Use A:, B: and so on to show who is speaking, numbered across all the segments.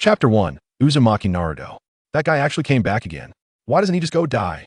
A: Chapter 1. Uzumaki Naruto. That guy actually came back again. Why doesn't he just go die?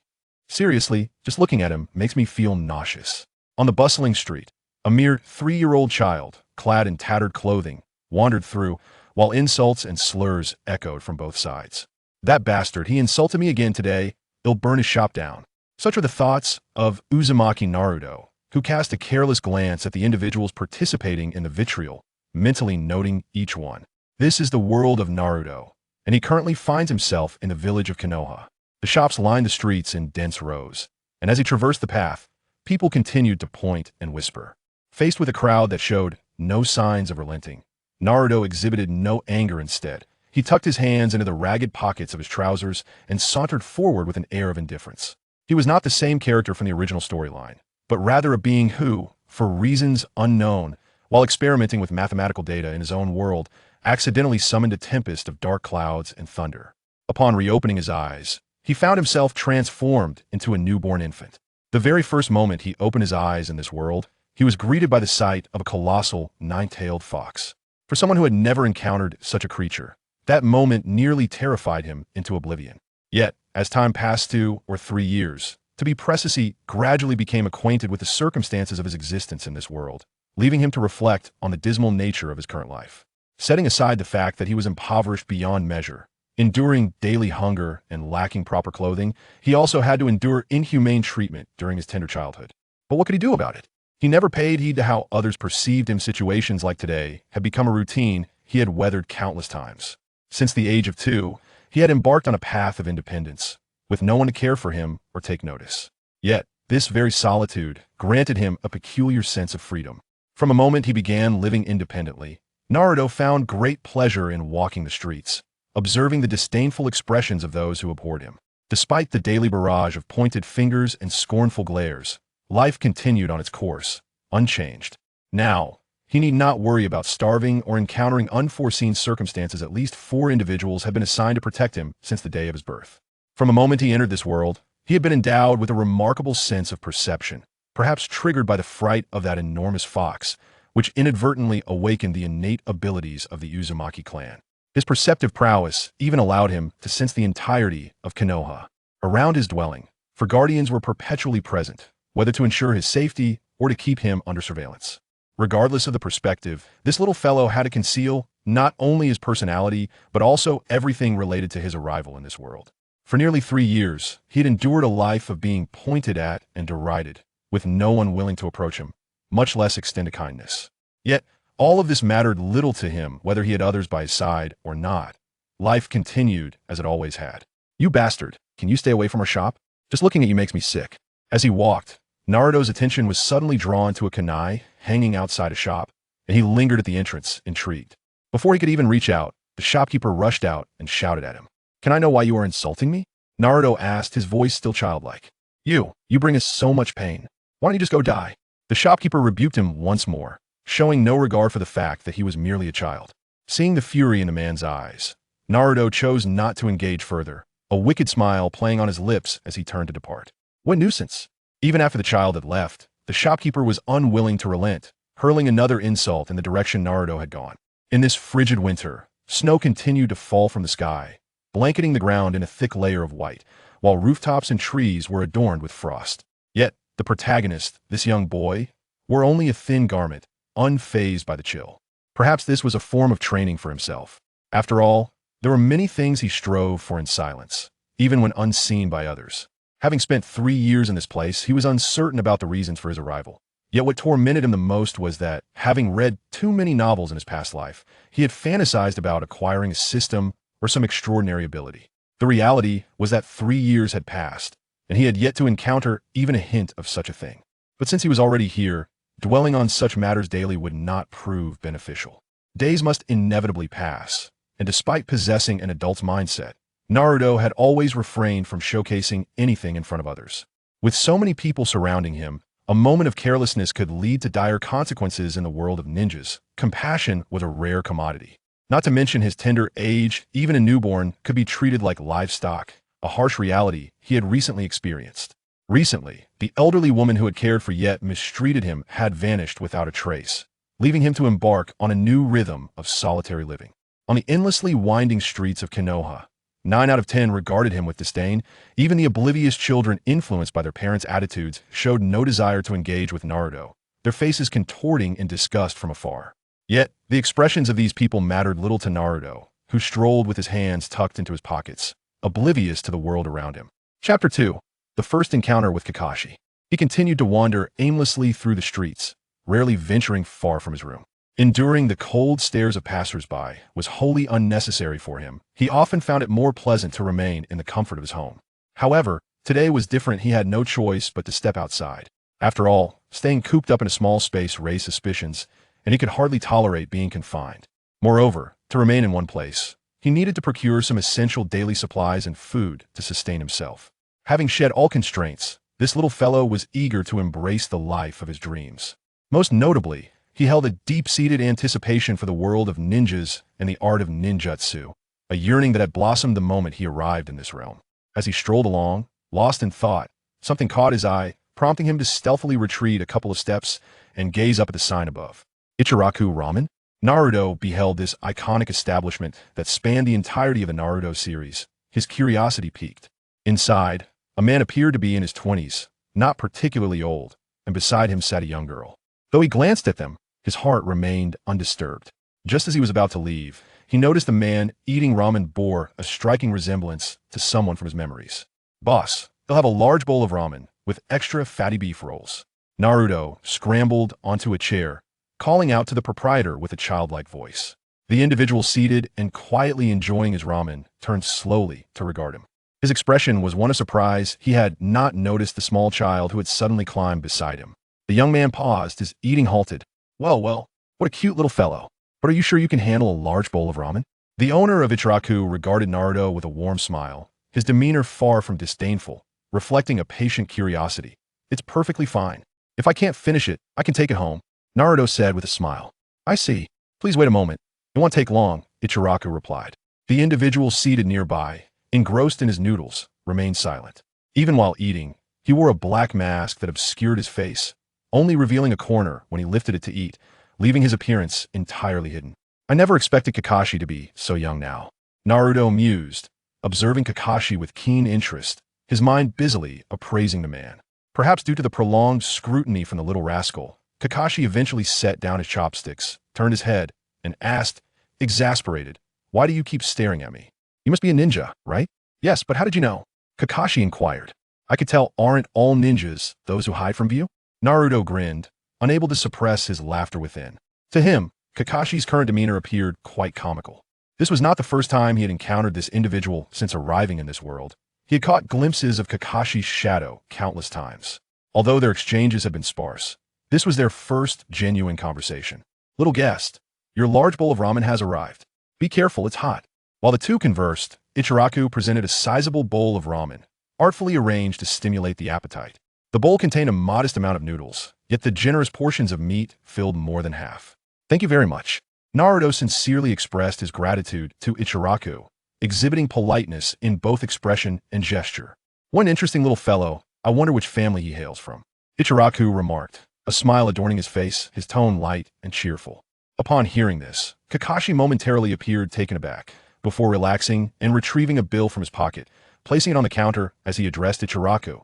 A: Seriously, just looking at him makes me feel nauseous. On the bustling street, a mere 3-year-old child, clad in tattered clothing, wandered through, while insults and slurs echoed from both sides. That bastard, he insulted me again today, he'll burn his shop down. Such are the thoughts of Uzumaki Naruto, who cast a careless glance at the individuals participating in the vitriol, mentally noting each one. This is the world of Naruto, and he currently finds himself in the village of Konoha. The shops lined the streets in dense rows, and as he traversed the path, people continued to point and whisper. Faced with a crowd that showed no signs of relenting, Naruto exhibited no anger. Instead, he tucked his hands into the ragged pockets of his trousers and sauntered forward with an air of indifference. He was not the same character from the original storyline, but rather a being who, for reasons unknown, while experimenting with mathematical data in his own world, accidentally summoned a tempest of dark clouds and thunder. Upon reopening his eyes, he found himself transformed into a newborn infant. The very first moment he opened his eyes in this world, he was greeted by the sight of a colossal, 9-tailed fox. For someone who had never encountered such a creature, that moment nearly terrified him into oblivion. Yet, as time passed 2 or 3 years, to be precise, he gradually became acquainted with the circumstances of his existence in this world, leaving him to reflect on the dismal nature of his current life. Setting aside the fact that he was impoverished beyond measure, enduring daily hunger and lacking proper clothing, he also had to endure inhumane treatment during his tender childhood. But what could he do about it? He never paid heed to how others perceived him. Situations like today had become a routine he had weathered countless times. Since the age of 2, he had embarked on a path of independence, with no one to care for him or take notice. Yet, this very solitude granted him a peculiar sense of freedom. From the moment he began living independently, Naruto found great pleasure in walking the streets, observing the disdainful expressions of those who abhorred him. Despite the daily barrage of pointed fingers and scornful glares, life continued on its course, unchanged. Now, he need not worry about starving or encountering unforeseen circumstances. At least 4 individuals had been assigned to protect him since the day of his birth. From the moment he entered this world, he had been endowed with a remarkable sense of perception, perhaps triggered by the fright of that enormous fox, which inadvertently awakened the innate abilities of the Uzumaki clan. His perceptive prowess even allowed him to sense the entirety of Konoha. Around his dwelling, for guardians were perpetually present, whether to ensure his safety or to keep him under surveillance. Regardless of the perspective, this little fellow had to conceal not only his personality, but also everything related to his arrival in this world. For nearly 3 years, he had endured a life of being pointed at and derided, with no one willing to approach him, much less extend a kindness. Yet, all of this mattered little to him, whether he had others by his side or not. Life continued as it always had. "You bastard, can you stay away from our shop? Just looking at you makes me sick." As he walked, Naruto's attention was suddenly drawn to a kunai hanging outside a shop, and he lingered at the entrance, intrigued. Before he could even reach out, the shopkeeper rushed out and shouted at him. "Can I know why you are insulting me?" Naruto asked, his voice still childlike. You bring us so much pain. Why don't you just go die?" The shopkeeper rebuked him once more, showing no regard for the fact that he was merely a child. Seeing the fury in the man's eyes, Naruto chose not to engage further, a wicked smile playing on his lips as he turned to depart. What nuisance! Even after the child had left, the shopkeeper was unwilling to relent, hurling another insult in the direction Naruto had gone. In this frigid winter, snow continued to fall from the sky, blanketing the ground in a thick layer of white, while rooftops and trees were adorned with frost. Yet, the protagonist, this young boy, wore only a thin garment, unfazed by the chill. Perhaps this was a form of training for himself. After all, there were many things he strove for in silence, even when unseen by others. Having spent 3 years in this place, he was uncertain about the reasons for his arrival. Yet what tormented him the most was that, having read too many novels in his past life, he had fantasized about acquiring a system or some extraordinary ability. The reality was that 3 years had passed, and he had yet to encounter even a hint of such a thing. But since he was already here, dwelling on such matters daily would not prove beneficial. Days must inevitably pass, and despite possessing an adult's mindset, Naruto had always refrained from showcasing anything in front of others. With so many people surrounding him, a moment of carelessness could lead to dire consequences in the world of ninjas. Compassion was a rare commodity. Not to mention his tender age, even a newborn could be treated like livestock, a harsh reality he had recently experienced. Recently, the elderly woman who had cared for yet mistreated him had vanished without a trace, leaving him to embark on a new rhythm of solitary living. On the endlessly winding streets of Konoha, 9 out of 10 regarded him with disdain. Even the oblivious children influenced by their parents' attitudes showed no desire to engage with Naruto, their faces contorting in disgust from afar. Yet, the expressions of these people mattered little to Naruto, who strolled with his hands tucked into his pockets, oblivious to the world around him. Chapter 2. The First Encounter with Kakashi. He continued to wander aimlessly through the streets, rarely venturing far from his room. Enduring the cold stares of passers-by was wholly unnecessary for him. He often found it more pleasant to remain in the comfort of his home. However, today was different. He had no choice but to step outside. After all, staying cooped up in a small space raised suspicions, and he could hardly tolerate being confined. Moreover, to remain in one place, he needed to procure some essential daily supplies and food to sustain himself. Having shed all constraints, this little fellow was eager to embrace the life of his dreams. Most notably, he held a deep-seated anticipation for the world of ninjas and the art of ninjutsu, a yearning that had blossomed the moment he arrived in this realm. As he strolled along, lost in thought, something caught his eye, prompting him to stealthily retreat a couple of steps and gaze up at the sign above. Ichiraku Ramen? Naruto beheld this iconic establishment that spanned the entirety of the Naruto series. His curiosity piqued. Inside, a man appeared to be in his 20s, not particularly old, and beside him sat a young girl. Though he glanced at them, his heart remained undisturbed. Just as he was about to leave, he noticed the man eating ramen bore a striking resemblance to someone from his memories. "Boss, they'll have a large bowl of ramen with extra fatty beef rolls." Naruto scrambled onto a chair, calling out to the proprietor with a childlike voice. The individual seated and quietly enjoying his ramen turned slowly to regard him. His expression was one of surprise. He had not noticed the small child who had suddenly climbed beside him. The young man paused, his eating halted. Well, what a cute little fellow. But are you sure you can handle a large bowl of ramen?" The owner of Ichiraku regarded Naruto with a warm smile, his demeanor far from disdainful, reflecting a patient curiosity. "It's perfectly fine. If I can't finish it, I can take it home," Naruto said with a smile. "I see. Please wait a moment. It won't take long," Ichiraku replied. The individual seated nearby, engrossed in his noodles, remained silent. Even while eating, he wore a black mask that obscured his face, only revealing a corner when he lifted it to eat, leaving his appearance entirely hidden. "I never expected Kakashi to be so young now," Naruto mused, observing Kakashi with keen interest, his mind busily appraising the man. Perhaps due to the prolonged scrutiny from the little rascal, Kakashi eventually set down his chopsticks, turned his head, and asked, exasperated, "Why do you keep staring at me? You must be a ninja, right?" "Yes, but how did you know?" Kakashi inquired. "I could tell, aren't all ninjas those who hide from view?" Naruto grinned, unable to suppress his laughter within. To him, Kakashi's current demeanor appeared quite comical. This was not the first time he had encountered this individual since arriving in this world. He had caught glimpses of Kakashi's shadow countless times. Although their exchanges had been sparse, this was their first genuine conversation. "Little guest, your large bowl of ramen has arrived. Be careful, it's hot." While the two conversed, Ichiraku presented a sizable bowl of ramen, artfully arranged to stimulate the appetite. The bowl contained a modest amount of noodles, yet the generous portions of meat filled more than half. "Thank you very much." Naruto sincerely expressed his gratitude to Ichiraku, exhibiting politeness in both expression and gesture. "One interesting little fellow. I wonder which family he hails from," Ichiraku remarked, a smile adorning his face, his tone light and cheerful. Upon hearing this, Kakashi momentarily appeared taken aback, before relaxing and retrieving a bill from his pocket, placing it on the counter as he addressed Ichiraku.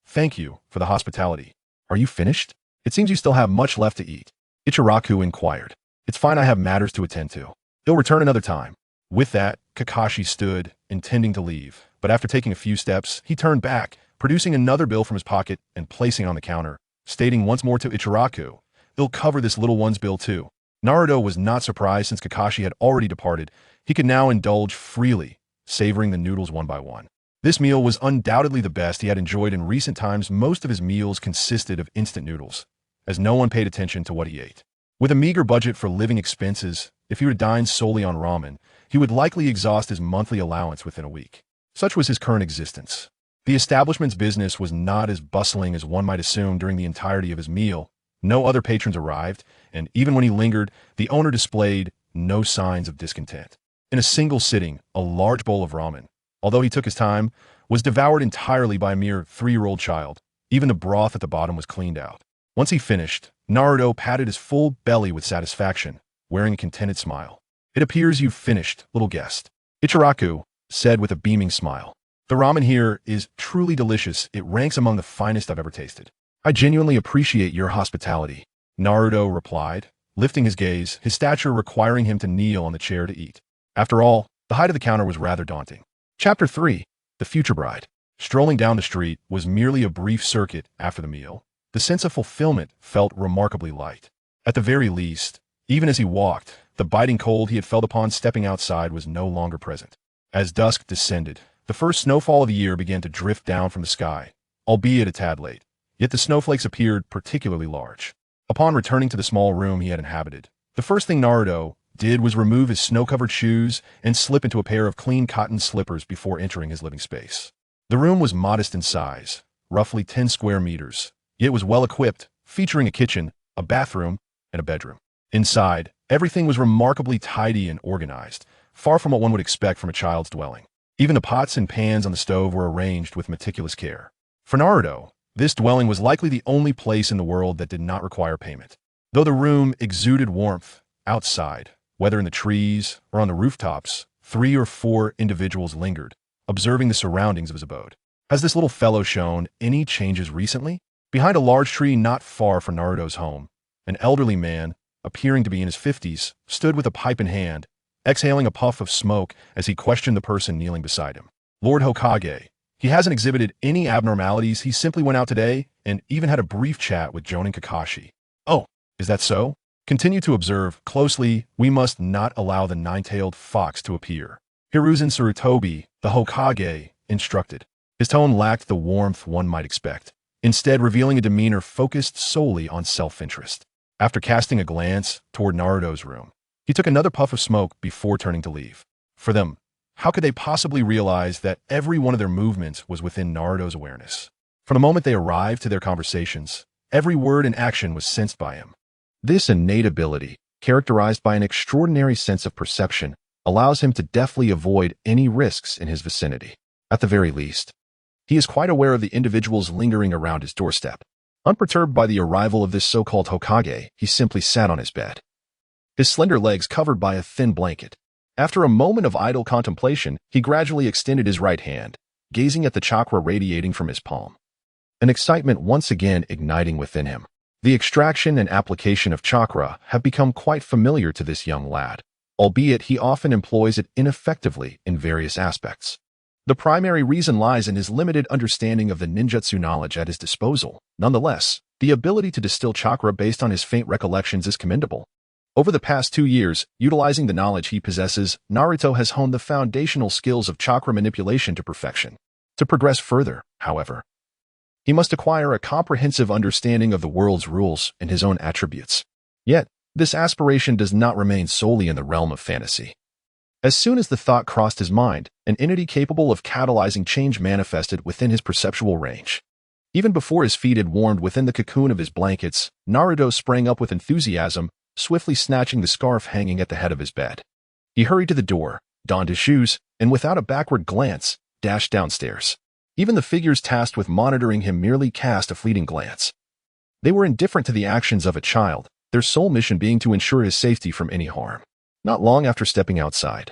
A: "Thank you for the hospitality. Are you finished? It seems you still have much left to eat," Ichiraku inquired. "It's fine, I have matters to attend to. He'll return another time." With that, Kakashi stood, intending to leave, but after taking a few steps, he turned back, producing another bill from his pocket and placing it on the counter, stating once more to Ichiraku, "They'll cover this little one's bill too." Naruto was not surprised since Kakashi had already departed. He could now indulge freely, savoring the noodles one by one. This meal was undoubtedly the best he had enjoyed in recent times. Most of his meals consisted of instant noodles, as no one paid attention to what he ate. With a meager budget for living expenses, if he were to dine solely on ramen, he would likely exhaust his monthly allowance within a week. Such was his current existence. The establishment's business was not as bustling as one might assume. During the entirety of his meal, no other patrons arrived, and even when he lingered, the owner displayed no signs of discontent. In a single sitting, a large bowl of ramen, although he took his time, was devoured entirely by a mere 3-year-old child. Even the broth at the bottom was cleaned out. Once he finished, Naruto patted his full belly with satisfaction, wearing a contented smile. It appears you've finished, little guest. Ichiraku said with a beaming smile. The ramen here is truly delicious. It ranks among the finest I've ever tasted. I genuinely appreciate your hospitality, Naruto replied, lifting his gaze, his stature requiring him to kneel on the chair to eat. After all, the height of the counter was rather daunting. Chapter 3. The Future Bride. Strolling down the street was merely a brief circuit after the meal. The sense of fulfillment felt remarkably light. At the very least, even as he walked, the biting cold he had felt upon stepping outside was no longer present. As dusk descended, the first snowfall of the year began to drift down from the sky, albeit a tad late. Yet the snowflakes appeared particularly large. Upon returning to the small room he had inhabited, the first thing Naruto did was remove his snow-covered shoes and slip into a pair of clean cotton slippers before entering his living space. The room was modest in size, roughly 10 square meters, yet was well equipped, featuring a kitchen, a bathroom, and a bedroom. Inside, everything was remarkably tidy and organized, far from what one would expect from a child's dwelling. Even the pots and pans on the stove were arranged with meticulous care. For Naruto, this dwelling was likely the only place in the world that did not require payment. Though the room exuded warmth, outside, whether in the trees or on the rooftops, 3 or 4 individuals lingered, observing the surroundings of his abode. Has this little fellow shown any changes recently? Behind a large tree not far from Naruto's home, an elderly man, appearing to be in his 50s, stood with a pipe in hand, exhaling a puff of smoke as he questioned the person kneeling beside him. Lord Hokage. He hasn't exhibited any abnormalities. He simply went out today and even had a brief chat with Jonin Kakashi. Oh, is that so? Continue to observe closely. We must not allow the nine-tailed fox to appear. Hiruzen Sarutobi, the Hokage, instructed. His tone lacked the warmth one might expect, instead revealing a demeanor focused solely on self-interest. After casting a glance toward Naruto's room, he took another puff of smoke before turning to leave. For them, how could they possibly realize that every one of their movements was within Naruto's awareness? From the moment they arrived to their conversations, every word and action was sensed by him. This innate ability, characterized by an extraordinary sense of perception, allows him to deftly avoid any risks in his vicinity. At the very least, he is quite aware of the individuals lingering around his doorstep. Unperturbed by the arrival of this so-called Hokage, he simply sat on his bed, his slender legs covered by a thin blanket. After a moment of idle contemplation, he gradually extended his right hand, gazing at the chakra radiating from his palm. An excitement once again igniting within him. The extraction and application of chakra have become quite familiar to this young lad, albeit he often employs it ineffectively in various aspects. The primary reason lies in his limited understanding of the ninjutsu knowledge at his disposal. Nonetheless, the ability to distill chakra based on his faint recollections is commendable. Over the past 2 years, utilizing the knowledge he possesses, Naruto has honed the foundational skills of chakra manipulation to perfection. To progress further, however, he must acquire a comprehensive understanding of the world's rules and his own attributes. Yet, this aspiration does not remain solely in the realm of fantasy. As soon as the thought crossed his mind, an entity capable of catalyzing change manifested within his perceptual range. Even before his feet had warmed within the cocoon of his blankets, Naruto sprang up with enthusiasm, swiftly snatching the scarf hanging at the head of his bed. He hurried to the door, donned his shoes, and without a backward glance, dashed downstairs. Even the figures tasked with monitoring him merely cast a fleeting glance. They were indifferent to the actions of a child, their sole mission being to ensure his safety from any harm. Not long after stepping outside,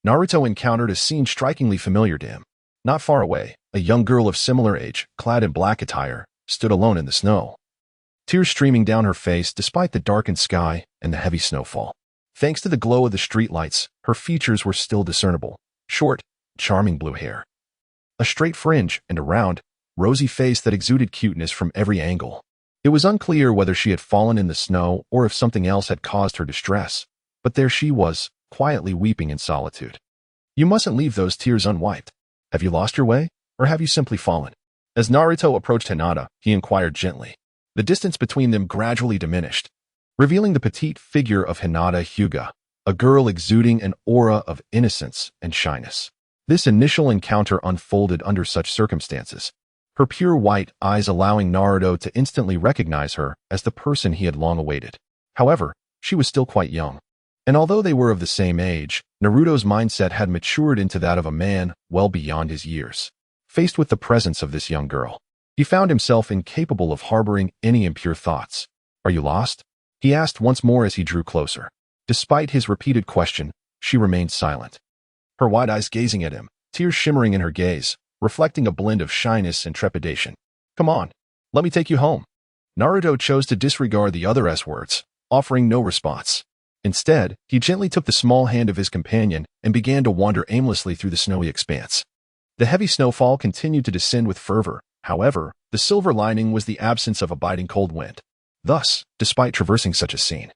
A: Naruto encountered a scene strikingly familiar to him. Not far away, a young girl of similar age, clad in black attire, stood alone in the snow, tears streaming down her face despite the darkened sky and the heavy snowfall. Thanks to the glow of the streetlights, her features were still discernible. Short, charming blue hair, a straight fringe, and a round, rosy face that exuded cuteness from every angle. It was unclear whether she had fallen in the snow or if something else had caused her distress, but there she was, quietly weeping in solitude. You mustn't leave those tears unwiped. Have you lost your way, or have you simply fallen? As Naruto approached Hinata, he inquired gently. The distance between them gradually diminished, revealing the petite figure of Hinata Hyuga, a girl exuding an aura of innocence and shyness. This initial encounter unfolded under such circumstances, her pure white eyes allowing Naruto to instantly recognize her as the person he had long awaited. However, she was still quite young, and although they were of the same age, Naruto's mindset had matured into that of a man well beyond his years. Faced with the presence of this young girl, he found himself incapable of harboring any impure thoughts. "Are you lost?" he asked once more as he drew closer. Despite his repeated question, she remained silent. Her wide eyes gazing at him, tears shimmering in her gaze, reflecting a blend of shyness and trepidation. Come on, let me take you home. Naruto chose to disregard the other S words, offering no response. Instead, he gently took the small hand of his companion and began to wander aimlessly through the snowy expanse. The heavy snowfall continued to descend with fervor. However, the silver lining was the absence of a biting cold wind. Thus, despite traversing such a scene,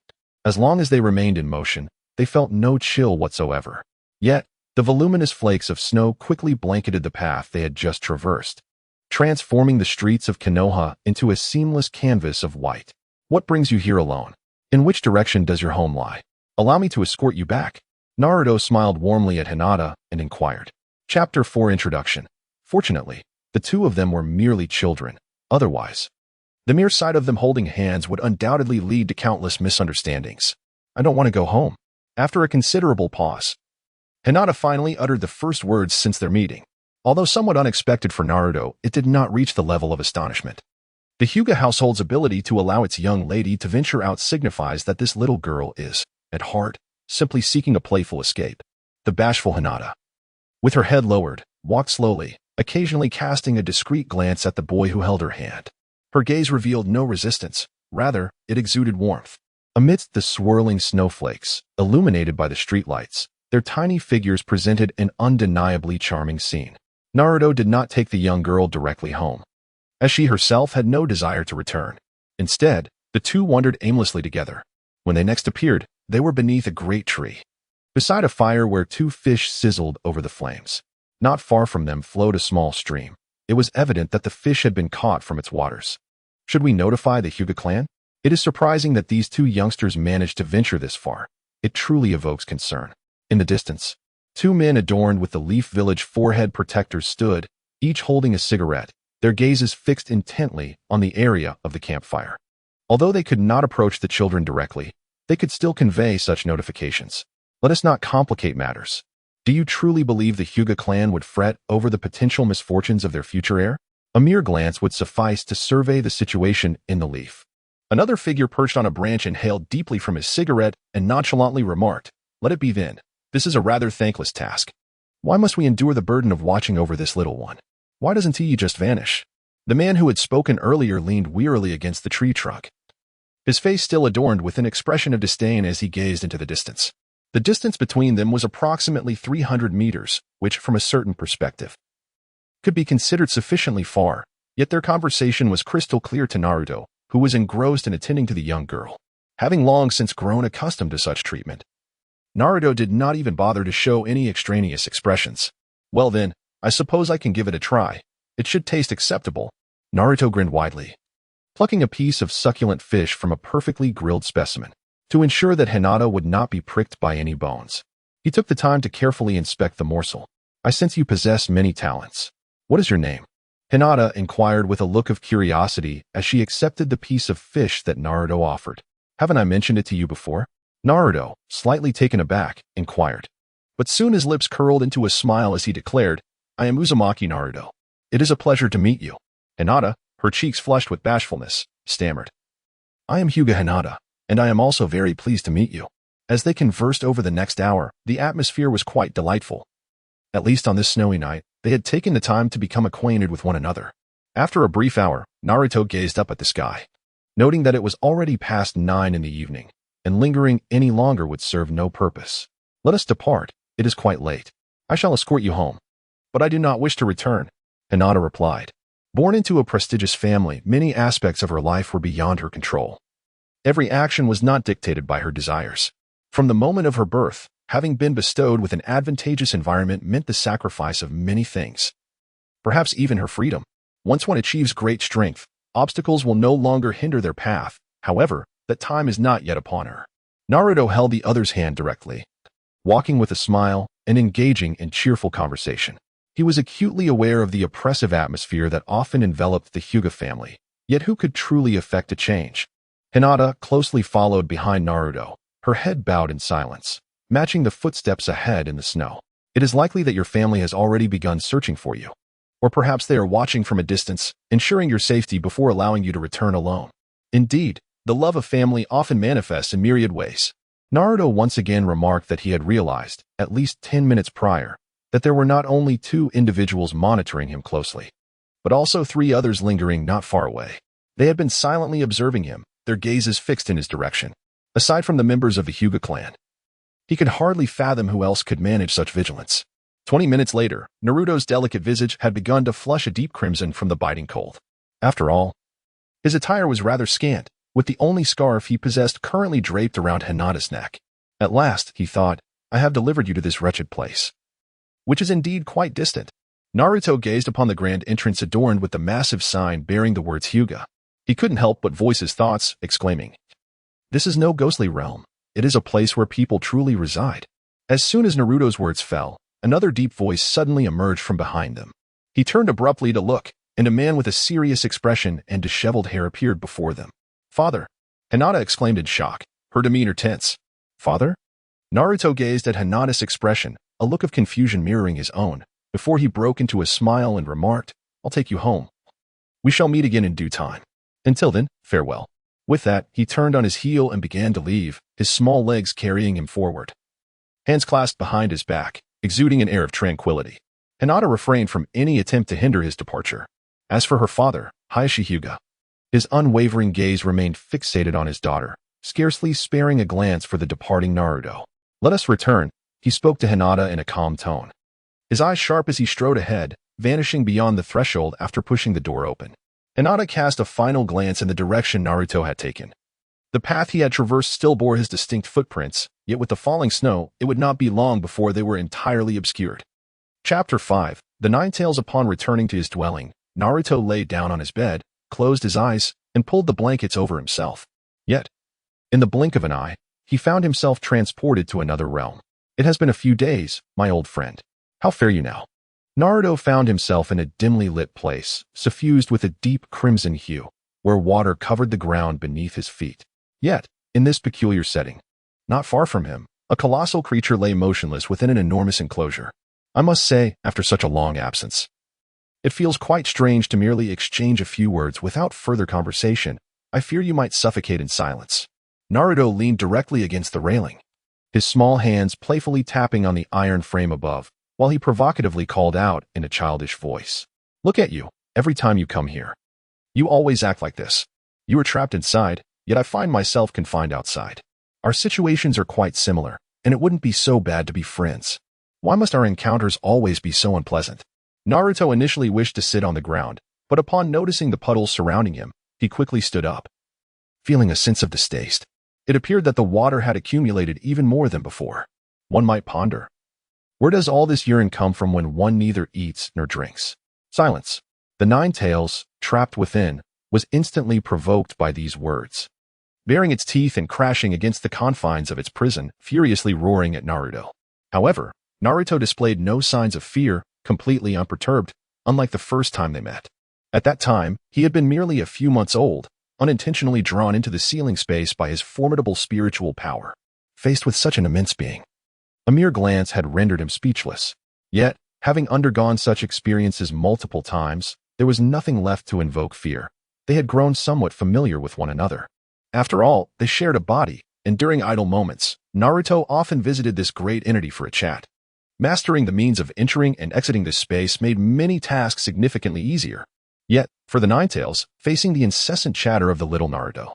A: as long as they remained in motion, they felt no chill whatsoever. Yet, the voluminous flakes of snow quickly blanketed the path they had just traversed, transforming the streets of Konoha into a seamless canvas of white. What brings you here alone? In which direction does your home lie? Allow me to escort you back. Naruto smiled warmly at Hinata and inquired. Chapter 4 Introduction. Fortunately, the two of them were merely children. Otherwise, the mere sight of them holding hands would undoubtedly lead to countless misunderstandings. I don't want to go home. After a considerable pause, Hinata finally uttered the first words since their meeting. Although somewhat unexpected for Naruto, it did not reach the level of astonishment. The Hyuga household's ability to allow its young lady to venture out signifies that this little girl is, at heart, simply seeking a playful escape. The bashful Hinata, with her head lowered, walked slowly, occasionally casting a discreet glance at the boy who held her hand. Her gaze revealed no resistance, rather, it exuded warmth. Amidst the swirling snowflakes, illuminated by the streetlights, their tiny figures presented an undeniably charming scene. Naruto did not take the young girl directly home, as she herself had no desire to return. Instead, the two wandered aimlessly together. When they next appeared, they were beneath a great tree, beside a fire where two fish sizzled over the flames. Not far from them flowed a small stream. It was evident that the fish had been caught from its waters. Should we notify the Hyuga clan? It is surprising that these two youngsters managed to venture this far. It truly evokes concern. In the distance, two men adorned with the Leaf Village forehead protectors stood, each holding a cigarette, their gazes fixed intently on the area of the campfire. Although they could not approach the children directly, they could still convey such notifications. Let us not complicate matters. Do you truly believe the Hyuga clan would fret over the potential misfortunes of their future heir? A mere glance would suffice to survey the situation in the leaf. Another figure perched on a branch inhaled deeply from his cigarette and nonchalantly remarked, "Let it be then. This is a rather thankless task. Why must we endure the burden of watching over this little one? Why doesn't he just vanish?" The man who had spoken earlier leaned wearily against the tree trunk, his face still adorned with an expression of disdain as he gazed into the distance. The distance between them was approximately 300 meters, which, from a certain perspective, could be considered sufficiently far, yet their conversation was crystal clear to Naruto, who was engrossed in attending to the young girl. Having long since grown accustomed to such treatment, Naruto did not even bother to show any extraneous expressions. Well then, I suppose I can give it a try. It should taste acceptable. Naruto grinned widely, plucking a piece of succulent fish from a perfectly grilled specimen, to ensure that Hinata would not be pricked by any bones. He took the time to carefully inspect the morsel. I sense you possess many talents. What is your name? Hinata inquired with a look of curiosity as she accepted the piece of fish that Naruto offered. Haven't I mentioned it to you before? Naruto, slightly taken aback, inquired. But soon his lips curled into a smile as he declared, I am Uzumaki Naruto. It is a pleasure to meet you. Hinata, her cheeks flushed with bashfulness, stammered. I am Hyuga Hinata, and I am also very pleased to meet you. As they conversed over the next hour, the atmosphere was quite delightful. At least on this snowy night, they had taken the time to become acquainted with one another. After a brief hour, Naruto gazed up at the sky, noting that it was already past 9 in the evening, and lingering any longer would serve no purpose. Let us depart. It is quite late. I shall escort you home. But I do not wish to return, Hinata replied. Born into a prestigious family, many aspects of her life were beyond her control. Every action was not dictated by her desires. From the moment of her birth, having been bestowed with an advantageous environment meant the sacrifice of many things, perhaps even her freedom. Once one achieves great strength, obstacles will no longer hinder their path. However, that time is not yet upon her. Naruto held the other's hand directly, walking with a smile and engaging in cheerful conversation. He was acutely aware of the oppressive atmosphere that often enveloped the Hyuga family, yet who could truly effect a change? Hinata closely followed behind Naruto, her head bowed in silence, matching the footsteps ahead in the snow. It is likely that your family has already begun searching for you. Or perhaps they are watching from a distance, ensuring your safety before allowing you to return alone. Indeed, the love of family often manifests in myriad ways. Naruto once again remarked that he had realized, at least 10 minutes prior, that there were not only 2 individuals monitoring him closely, but also 3 others lingering not far away. They had been silently observing him, their gazes fixed in his direction. Aside from the members of the Hyuga clan, he could hardly fathom who else could manage such vigilance. 20 minutes later, Naruto's delicate visage had begun to flush a deep crimson from the biting cold. After all, his attire was rather scant, with the only scarf he possessed currently draped around Hinata's neck. At last, he thought, I have delivered you to this wretched place, which is indeed quite distant. Naruto gazed upon the grand entrance adorned with the massive sign bearing the words Hyuga. He couldn't help but voice his thoughts, exclaiming, "This is no ghostly realm. It is a place where people truly reside." As soon as Naruto's words fell, another deep voice suddenly emerged from behind them. He turned abruptly to look, and a man with a serious expression and disheveled hair appeared before them. "Father!" Hinata exclaimed in shock, her demeanor tense. "Father?" Naruto gazed at Hinata's expression, a look of confusion mirroring his own, before he broke into a smile and remarked, "I'll take you home. We shall meet again in due time. Until then, farewell." With that, he turned on his heel and began to leave, his small legs carrying him forward, hands clasped behind his back, exuding an air of tranquility. Hinata refrained from any attempt to hinder his departure. As for her father, Hiashi Hyuga, his unwavering gaze remained fixated on his daughter, scarcely sparing a glance for the departing Naruto. "Let us return," he spoke to Hinata in a calm tone, his eyes sharp as he strode ahead, vanishing beyond the threshold after pushing the door open. Hinata cast a final glance in the direction Naruto had taken. The path he had traversed still bore his distinct footprints, yet with the falling snow, it would not be long before they were entirely obscured. Chapter 5. The Nine Tails. Upon returning to his dwelling, Naruto lay down on his bed, closed his eyes, and pulled the blankets over himself. Yet, in the blink of an eye, he found himself transported to another realm. "It has been a few days, my old friend. How fare you now?" Naruto found himself in a dimly lit place, suffused with a deep crimson hue, where water covered the ground beneath his feet. Yet, in this peculiar setting, not far from him, a colossal creature lay motionless within an enormous enclosure. I must say, after such a long absence, it feels quite strange to merely exchange a few words without further conversation. I fear you might suffocate in silence. Naruto leaned directly against the railing, his small hands playfully tapping on the iron frame above, while he provocatively called out in a childish voice, "Look at you, every time you come here. You always act like this. You are trapped inside, yet I find myself confined outside. Our situations are quite similar, and it wouldn't be so bad to be friends. Why must our encounters always be so unpleasant?" Naruto initially wished to sit on the ground, but upon noticing the puddles surrounding him, he quickly stood up, feeling a sense of distaste. It appeared that the water had accumulated even more than before. One might ponder, where does all this urine come from when one neither eats nor drinks? Silence. The Nine Tails, trapped within, was instantly provoked by these words, baring its teeth and crashing against the confines of its prison, furiously roaring at Naruto. However, Naruto displayed no signs of fear, completely unperturbed, unlike the first time they met. At that time, he had been merely a few months old, unintentionally drawn into the ceiling space by his formidable spiritual power. Faced with such an immense being, a mere glance had rendered him speechless. Yet, having undergone such experiences multiple times, there was nothing left to invoke fear. They had grown somewhat familiar with one another. After all, they shared a body, and during idle moments, Naruto often visited this great entity for a chat. Mastering the means of entering and exiting this space made many tasks significantly easier. Yet, for the Nine Tails, facing the incessant chatter of the little Naruto,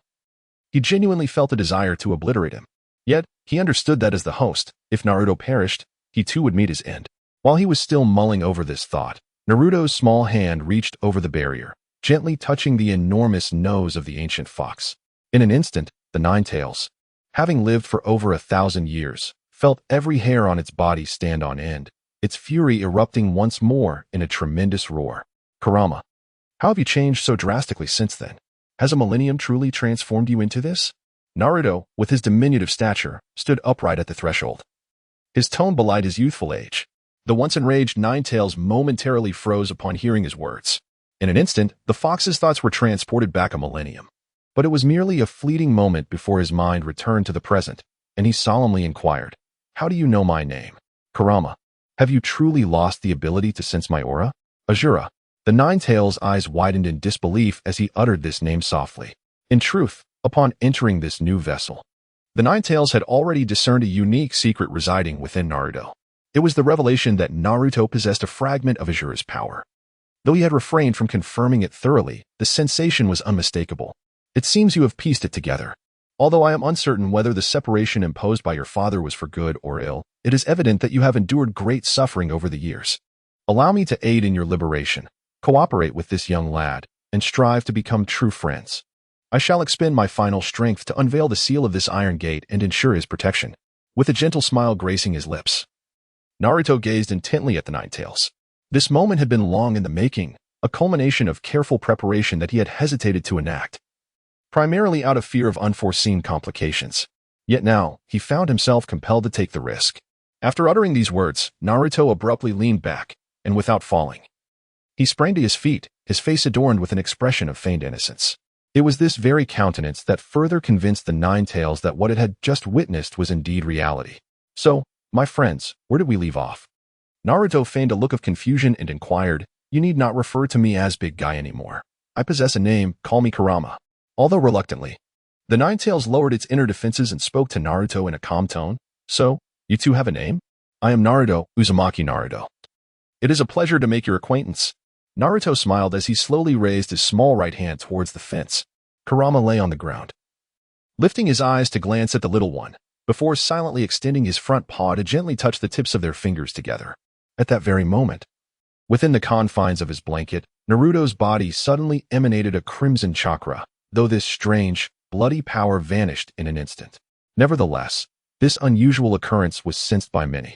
A: he genuinely felt a desire to obliterate him. Yet, he understood that as the host, if Naruto perished, he too would meet his end. While he was still mulling over this thought, Naruto's small hand reached over the barrier, gently touching the enormous nose of the ancient fox. In an instant, the Nine Tails, having lived for over 1,000 years, felt every hair on its body stand on end, its fury erupting once more in a tremendous roar. "Kurama, how have you changed so drastically since then? Has a millennium truly transformed you into this?" Naruto, with his diminutive stature, stood upright at the threshold. His tone belied his youthful age. The once enraged Nine Tails momentarily froze upon hearing his words. In an instant, the fox's thoughts were transported back a millennium. But it was merely a fleeting moment before his mind returned to the present, and he solemnly inquired, "How do you know my name? Kurama, have you truly lost the ability to sense my aura?" "Azura." The Nine Tails' eyes widened in disbelief as he uttered this name softly. In truth, upon entering this new vessel, The Ninetales had already discerned a unique secret residing within Naruto. It was the revelation that Naruto possessed a fragment of Asura's power. Though he had refrained from confirming it thoroughly, the sensation was unmistakable. It seems you have pieced it together. Although I am uncertain whether the separation imposed by your father was for good or ill, it is evident that you have endured great suffering over the years. Allow me to aid in your liberation. Cooperate with this young lad, and strive to become true friends. I shall expend my final strength to unveil the seal of this iron gate and ensure his protection. With a gentle smile gracing his lips, Naruto gazed intently at the Ninetales. This moment had been long in the making, a culmination of careful preparation that he had hesitated to enact, primarily out of fear of unforeseen complications. Yet now, he found himself compelled to take the risk. After uttering these words, Naruto abruptly leaned back, and without falling, he sprang to his feet, his face adorned with an expression of feigned innocence. It was this very countenance that further convinced the Ninetales that what it had just witnessed was indeed reality. So, my friends, where did we leave off? Naruto feigned a look of confusion and inquired, "You need not refer to me as Big Guy anymore. I possess a name, call me Kurama." Although reluctantly, the Ninetales lowered its inner defenses and spoke to Naruto in a calm tone. "So, you two have a name? I am Naruto Uzumaki Naruto. It is a pleasure to make your acquaintance." Naruto smiled as he slowly raised his small right hand towards the fence. Kurama lay on the ground, lifting his eyes to glance at the little one, before silently extending his front paw to gently touch the tips of their fingers together. At that very moment, within the confines of his blanket, Naruto's body suddenly emanated a crimson chakra, though this strange, bloody power vanished in an instant. Nevertheless, this unusual occurrence was sensed by many.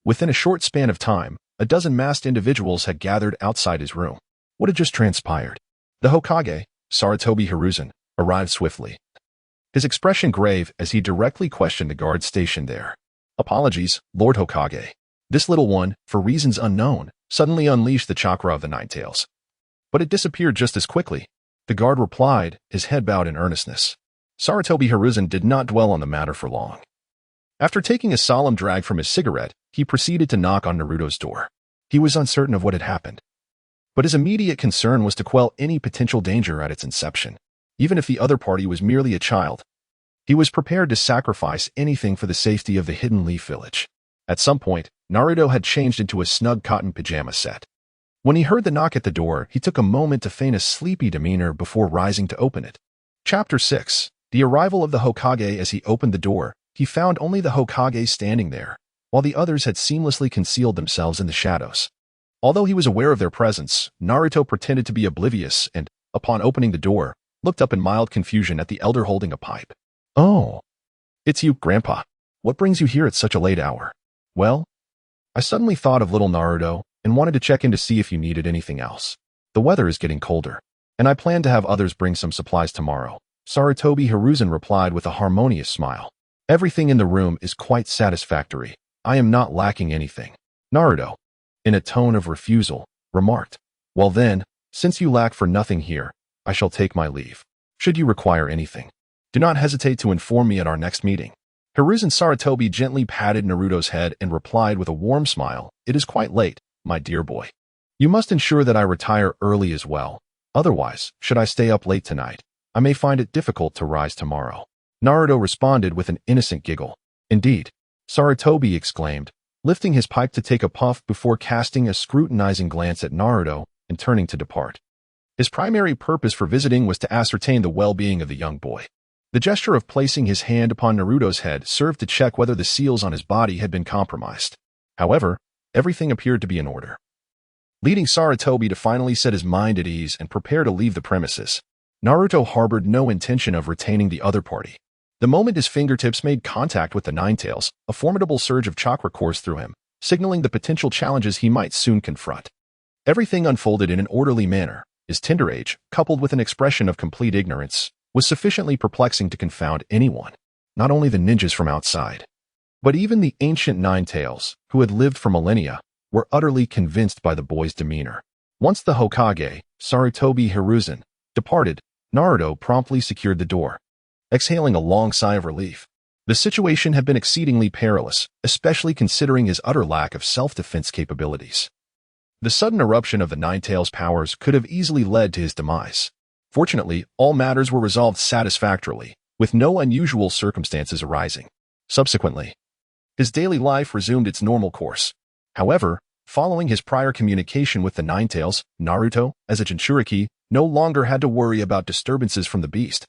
A: Within a short span of time, a dozen masked individuals had gathered outside his room. What had just transpired? The Hokage, Sarutobi Hiruzen, arrived swiftly, his expression grave as he directly questioned the guard stationed there. "Apologies, Lord Hokage. This little one, for reasons unknown, suddenly unleashed the chakra of the Ninetales. But it disappeared just as quickly." The guard replied, his head bowed in earnestness. Sarutobi Hiruzen did not dwell on the matter for long. After taking a solemn drag from his cigarette, he proceeded to knock on Naruto's door. He was uncertain of what had happened, but his immediate concern was to quell any potential danger at its inception. Even if the other party was merely a child, he was prepared to sacrifice anything for the safety of the Hidden Leaf Village. At some point, Naruto had changed into a snug cotton pajama set. When he heard the knock at the door, he took a moment to feign a sleepy demeanor before rising to open it. Chapter 6. The arrival of the Hokage. As he opened the door, he found only the Hokage standing there, while the others had seamlessly concealed themselves in the shadows. Although he was aware of their presence, Naruto pretended to be oblivious and, upon opening the door, looked up in mild confusion at the elder holding a pipe. "Oh, it's you, Grandpa. What brings you here at such a late hour?" "Well, I suddenly thought of little Naruto and wanted to check in to see if you needed anything else. The weather is getting colder, and I plan to have others bring some supplies tomorrow," Sarutobi Hiruzen replied with a harmonious smile. "Everything in the room is quite satisfactory. I am not lacking anything." Naruto, in a tone of refusal, remarked, "Well then, since you lack for nothing here, I shall take my leave. Should you require anything, do not hesitate to inform me at our next meeting." Hiruzen Sarutobi gently patted Naruto's head and replied with a warm smile, "It is quite late, my dear boy. You must ensure that I retire early as well. Otherwise, should I stay up late tonight, I may find it difficult to rise tomorrow." Naruto responded with an innocent giggle. "Indeed," Sarutobi exclaimed, lifting his pipe to take a puff before casting a scrutinizing glance at Naruto and turning to depart. His primary purpose for visiting was to ascertain the well-being of the young boy. The gesture of placing his hand upon Naruto's head served to check whether the seals on his body had been compromised. However, everything appeared to be in order, leading Sarutobi to finally set his mind at ease and prepare to leave the premises. Naruto harbored no intention of retaining the other party. The moment his fingertips made contact with the Ninetales, a formidable surge of chakra coursed through him, signaling the potential challenges he might soon confront. Everything unfolded in an orderly manner. His tender age, coupled with an expression of complete ignorance, was sufficiently perplexing to confound anyone, not only the ninjas from outside, but even the ancient Ninetales, who had lived for millennia, were utterly convinced by the boy's demeanor. Once the Hokage, Sarutobi Hiruzen, departed, Naruto promptly secured the door, exhaling a long sigh of relief. The situation had been exceedingly perilous, especially considering his utter lack of self-defense capabilities. The sudden eruption of the Ninetales' powers could have easily led to his demise. Fortunately, all matters were resolved satisfactorily, with no unusual circumstances arising. Subsequently, his daily life resumed its normal course. However, following his prior communication with the Ninetails, Naruto, as a Jinchuriki, no longer had to worry about disturbances from the beast,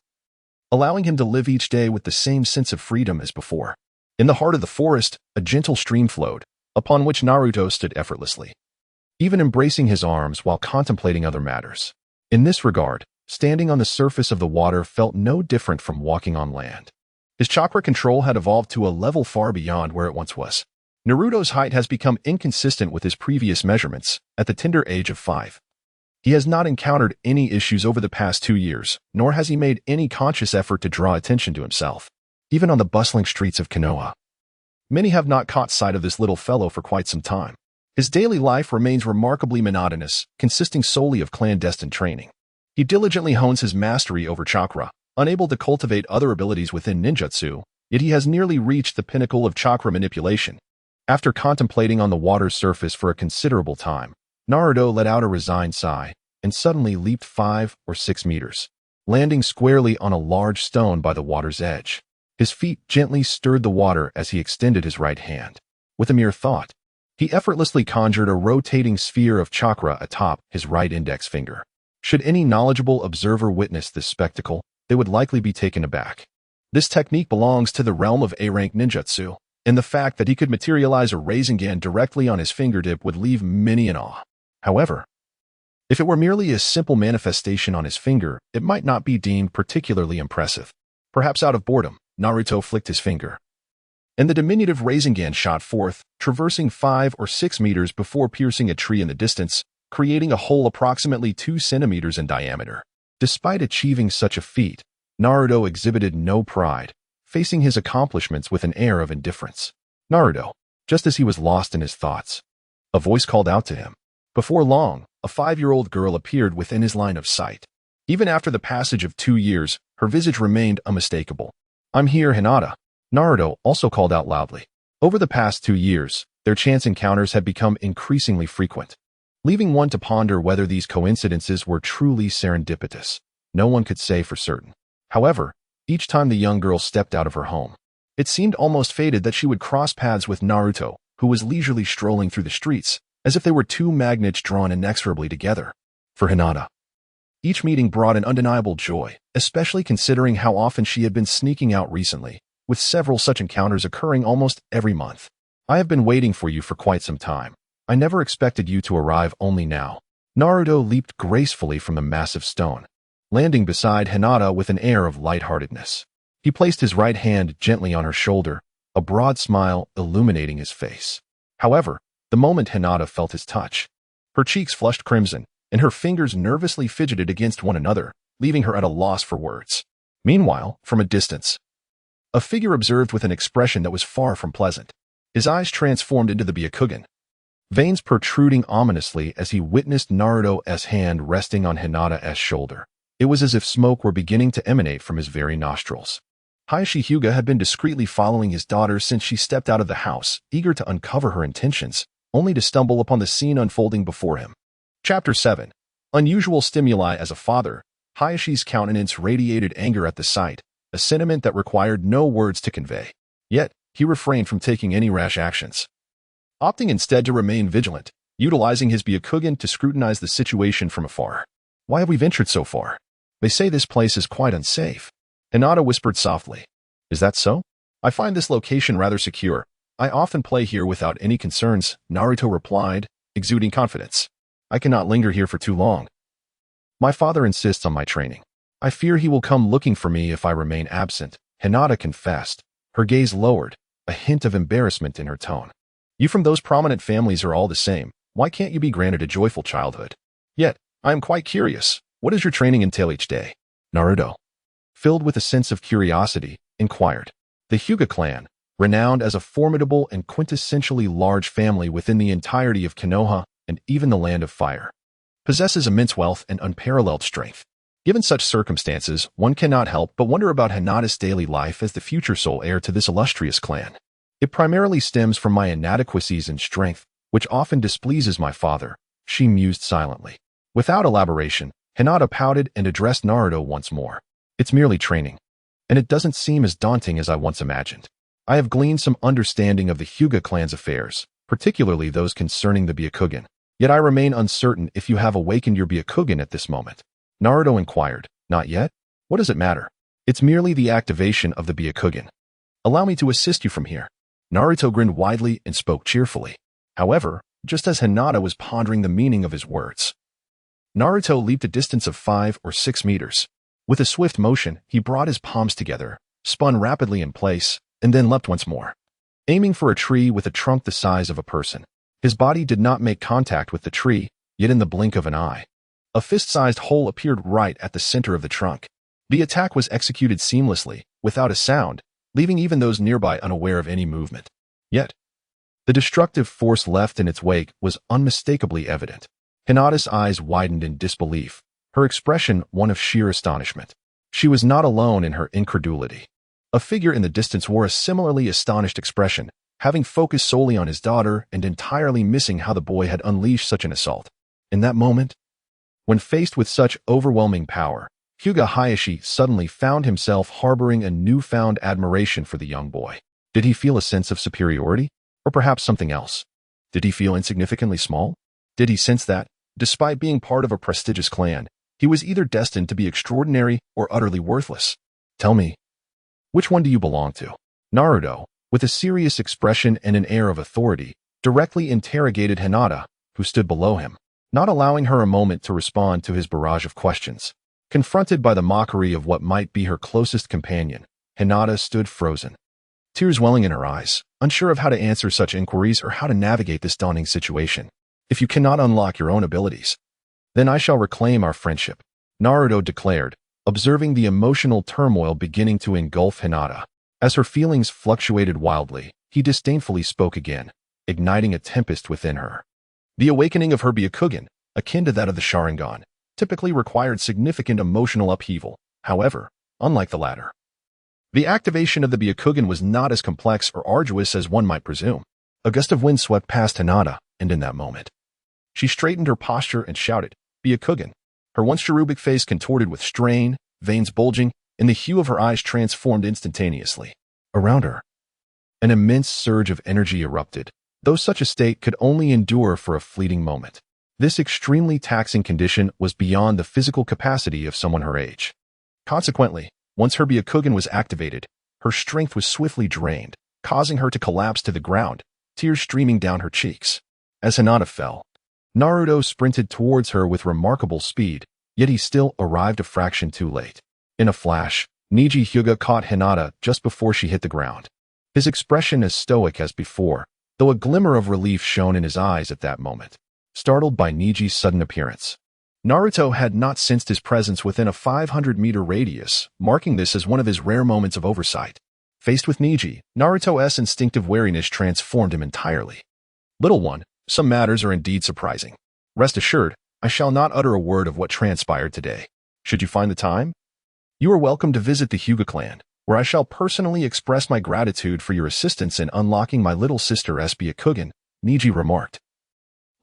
A: allowing him to live each day with the same sense of freedom as before. In the heart of the forest, a gentle stream flowed, upon which Naruto stood effortlessly, even embracing his arms while contemplating other matters. In this regard, standing on the surface of the water felt no different from walking on land. His chakra control had evolved to a level far beyond where it once was. Naruto's height has become inconsistent with his previous measurements at the tender age of 5. He has not encountered any issues over the past 2 years, nor has he made any conscious effort to draw attention to himself, even on the bustling streets of Konoha. Many have not caught sight of this little fellow for quite some time. His daily life remains remarkably monotonous, consisting solely of clandestine training. He diligently hones his mastery over chakra, unable to cultivate other abilities within ninjutsu, yet he has nearly reached the pinnacle of chakra manipulation. After contemplating on the water's surface for a considerable time, Naruto let out a resigned sigh and suddenly leaped 5 or 6 meters, landing squarely on a large stone by the water's edge. His feet gently stirred the water as he extended his right hand. With a mere thought, he effortlessly conjured a rotating sphere of chakra atop his right index finger. Should any knowledgeable observer witness this spectacle, they would likely be taken aback. This technique belongs to the realm of A-rank ninjutsu, and the fact that he could materialize a Rasengan directly on his fingertip would leave many in awe. However, if it were merely a simple manifestation on his finger, it might not be deemed particularly impressive. Perhaps out of boredom, Naruto flicked his finger, and the diminutive Rasengan shot forth, traversing 5 or 6 meters before piercing a tree in the distance, creating a hole approximately 2 centimeters in diameter. Despite achieving such a feat, Naruto exhibited no pride, facing his accomplishments with an air of indifference. Naruto, just as he was lost in his thoughts, a voice called out to him. Before long, a 5-year-old girl appeared within his line of sight. Even after the passage of 2 years, her visage remained unmistakable. "I'm here, Hinata," Naruto also called out loudly. Over the past 2 years, their chance encounters had become increasingly frequent, leaving one to ponder whether these coincidences were truly serendipitous. No one could say for certain. However, each time the young girl stepped out of her home, it seemed almost fated that she would cross paths with Naruto, who was leisurely strolling through the streets, as if they were two magnets drawn inexorably together. For Hinata, each meeting brought an undeniable joy, especially considering how often she had been sneaking out recently, with several such encounters occurring almost every month. "I have been waiting for you for quite some time. I never expected you to arrive only now." Naruto leaped gracefully from the massive stone, landing beside Hinata with an air of lightheartedness. He placed his right hand gently on her shoulder, a broad smile illuminating his face. However, the moment Hinata felt his touch, her cheeks flushed crimson, and her fingers nervously fidgeted against one another, leaving her at a loss for words. Meanwhile, from a distance, a figure observed with an expression that was far from pleasant. His eyes transformed into the Byakugan, veins protruding ominously as he witnessed Naruto's hand resting on Hinata's shoulder. It was as if smoke were beginning to emanate from his very nostrils. Hayashi Hyuga had been discreetly following his daughter since she stepped out of the house, eager to uncover her intentions, only to stumble upon the scene unfolding before him. Chapter 7. Unusual stimuli. As a father, Hayashi's countenance radiated anger at the sight, a sentiment that required no words to convey. Yet, he refrained from taking any rash actions, opting instead to remain vigilant, utilizing his Byakugan to scrutinize the situation from afar. "Why have we ventured so far? They say this place is quite unsafe." Hinata whispered softly. "Is that so? I find this location rather secure. I often play here without any concerns," Naruto replied, exuding confidence. "I cannot linger here for too long. My father insists on my training. I fear he will come looking for me if I remain absent," Hinata confessed, her gaze lowered, a hint of embarrassment in her tone. "You from those prominent families are all the same. Why can't you be granted a joyful childhood? Yet, I am quite curious. What does your training entail each day?" Naruto, filled with a sense of curiosity, inquired. The Hyuga clan, renowned as a formidable and quintessentially large family within the entirety of Konoha and even the Land of Fire, possesses immense wealth and unparalleled strength. Given such circumstances, one cannot help but wonder about Hinata's daily life as the future sole heir to this illustrious clan. "It primarily stems from my inadequacies in strength, which often displeases my father," she mused silently. Without elaboration, Hinata pouted and addressed Naruto once more. "It's merely training. and it doesn't seem as daunting as I once imagined. I have gleaned some understanding of the Hyuga clan's affairs, particularly those concerning the Byakugan. Yet I remain uncertain if you have awakened your Byakugan at this moment. Naruto inquired. Not yet? What does it matter? It's merely the activation of the Byakugan. Allow me to assist you from here. Naruto grinned widely and spoke cheerfully. However, just as Hinata was pondering the meaning of his words, Naruto leaped a distance of 5 or 6 meters. With a swift motion, he brought his palms together, spun rapidly in place, and then leapt once more, aiming for a tree with a trunk the size of a person. His body did not make contact with the tree, yet in the blink of an eye, a fist-sized hole appeared right at the center of the trunk. The attack was executed seamlessly, without a sound, leaving even those nearby unaware of any movement. Yet, the destructive force left in its wake was unmistakably evident. Hinata's eyes widened in disbelief, her expression one of sheer astonishment. She was not alone in her incredulity. A figure in the distance wore a similarly astonished expression, having focused solely on his daughter and entirely missing how the boy had unleashed such an assault. In that moment, when faced with such overwhelming power, Hyuga Hayashi suddenly found himself harboring a newfound admiration for the young boy. Did he feel a sense of superiority? Or perhaps something else? Did he feel insignificantly small? Did he sense that, despite being part of a prestigious clan, he was either destined to be extraordinary or utterly worthless? Tell me, which one do you belong to? Naruto, with a serious expression and an air of authority, directly interrogated Hinata, who stood below him, not allowing her a moment to respond to his barrage of questions. Confronted by the mockery of what might be her closest companion, Hinata stood frozen, tears welling in her eyes, unsure of how to answer such inquiries or how to navigate this daunting situation. If you cannot unlock your own abilities, then I shall reclaim our friendship, Naruto declared, observing the emotional turmoil beginning to engulf Hinata. As her feelings fluctuated wildly, he disdainfully spoke again, igniting a tempest within her. The awakening of her Byakugan, akin to that of the Sharingan, typically required significant emotional upheaval. However, unlike the latter, the activation of the Byakugan was not as complex or arduous as one might presume. A gust of wind swept past Hinata, and in that moment, she straightened her posture and shouted, "Byakugan!" Her once cherubic face contorted with strain, veins bulging, and the hue of her eyes transformed instantaneously. Around her, an immense surge of energy erupted, though such a state could only endure for a fleeting moment. This extremely taxing condition was beyond the physical capacity of someone her age. Consequently, once her Byakugan was activated, her strength was swiftly drained, causing her to collapse to the ground, tears streaming down her cheeks. As Hinata fell, Naruto sprinted towards her with remarkable speed, yet he still arrived a fraction too late. In a flash, Niji Hyuga caught Hinata just before she hit the ground. His expression as stoic as before, though a glimmer of relief shone in his eyes at that moment. Startled by Niji's sudden appearance, Naruto had not sensed his presence within a 500-meter radius, marking this as one of his rare moments of oversight. Faced with Niji, Naruto's instinctive wariness transformed him entirely. "Little one, some matters are indeed surprising. Rest assured, I shall not utter a word of what transpired today. Should you find the time, you are welcome to visit the Hyuga clan, where I shall personally express my gratitude for your assistance in unlocking my little sister's Byakugan," Niji remarked,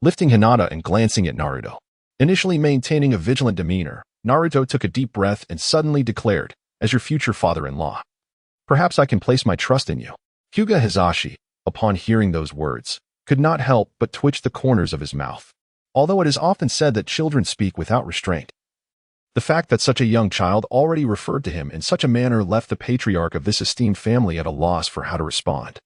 A: lifting Hinata and glancing at Naruto. Initially maintaining a vigilant demeanor, Naruto took a deep breath and suddenly declared, "As your future father-in-law, perhaps I can place my trust in you." Hyuga Hizashi, upon hearing those words, could not help but twitch the corners of his mouth. Although it is often said that children speak without restraint, the fact that such a young child already referred to him in such a manner left the patriarch of this esteemed family at a loss for how to respond.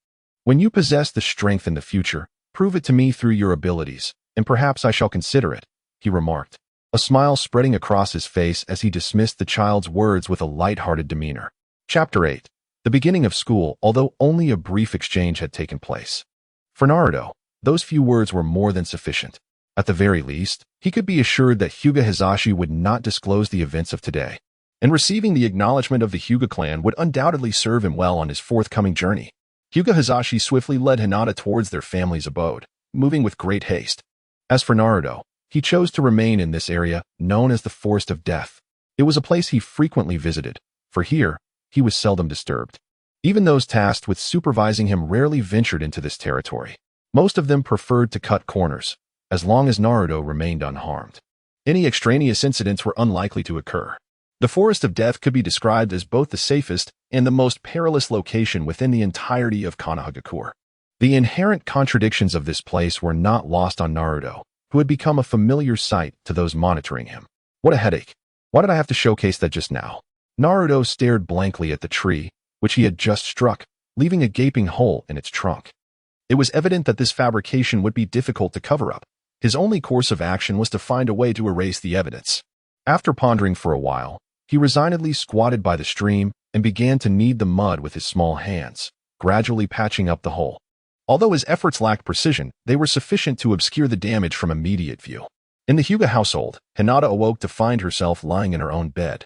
A: "When you possess the strength in the future, prove it to me through your abilities, and perhaps I shall consider it," he remarked, a smile spreading across his face as he dismissed the child's words with a light-hearted demeanor. Chapter 8. The beginning of school, although only a brief exchange had taken place. For Naruto, those few words were more than sufficient. At the very least, he could be assured that Hyuga Hizashi would not disclose the events of today, and receiving the acknowledgement of the Hyuga clan would undoubtedly serve him well on his forthcoming journey. Hyuga Hizashi swiftly led Hinata towards their family's abode, moving with great haste. As for Naruto, he chose to remain in this area, known as the Forest of Death. It was a place he frequently visited, for here, he was seldom disturbed. Even those tasked with supervising him rarely ventured into this territory. Most of them preferred to cut corners, as long as Naruto remained unharmed. Any extraneous incidents were unlikely to occur. The Forest of Death could be described as both the safest and the most perilous location within the entirety of Konoha. The inherent contradictions of this place were not lost on Naruto, who had become a familiar sight to those monitoring him. What a headache. Why did I have to showcase that just now? Naruto stared blankly at the tree, which he had just struck, leaving a gaping hole in its trunk. It was evident that this fabrication would be difficult to cover up. His only course of action was to find a way to erase the evidence. After pondering for a while, he resignedly squatted by the stream and began to knead the mud with his small hands, gradually patching up the hole. Although his efforts lacked precision, they were sufficient to obscure the damage from immediate view. In the Hyuga household, Hinata awoke to find herself lying in her own bed.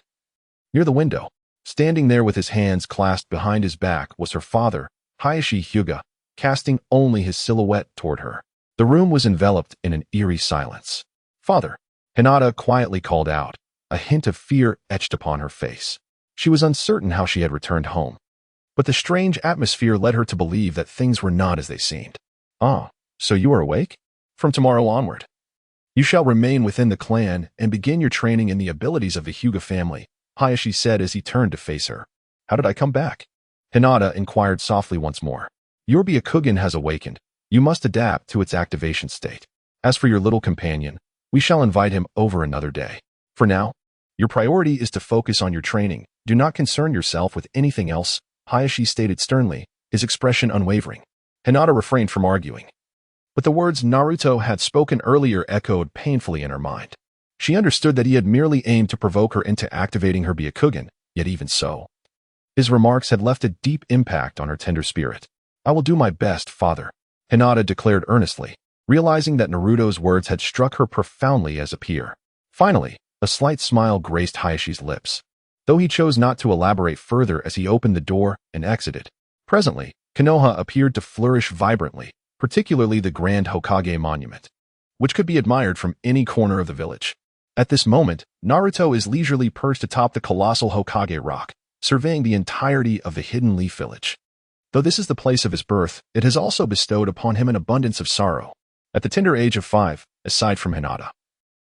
A: Near the window, standing there with his hands clasped behind his back, was her father, Hayashi Hyuga, casting only his silhouette toward her. The room was enveloped in an eerie silence. "Father," Hinata quietly called out, a hint of fear etched upon her face. She was uncertain how she had returned home, but the strange atmosphere led her to believe that things were not as they seemed. "Ah, so you are awake? From tomorrow onward, you shall remain within the clan and begin your training in the abilities of the Hyuga family," Hayashi said as he turned to face her. "How did I come back?" Hinata inquired softly once more. "Your Byakugan has awakened. You must adapt to its activation state. As for your little companion, we shall invite him over another day. For now, your priority is to focus on your training. Do not concern yourself with anything else," Hayashi stated sternly, his expression unwavering. Hinata refrained from arguing, but the words Naruto had spoken earlier echoed painfully in her mind. She understood that he had merely aimed to provoke her into activating her Byakugan, yet even so, his remarks had left a deep impact on her tender spirit. "I will do my best, father," Hinata declared earnestly, realizing that Naruto's words had struck her profoundly as a peer. Finally, a slight smile graced Hayashi's lips, though he chose not to elaborate further as he opened the door and exited. Presently, Konoha appeared to flourish vibrantly, particularly the Grand Hokage monument, which could be admired from any corner of the village. At this moment, Naruto is leisurely perched atop the colossal Hokage rock, surveying the entirety of the Hidden Leaf village. Though this is the place of his birth, it has also bestowed upon him an abundance of sorrow. At the tender age of 5, aside from Hinata,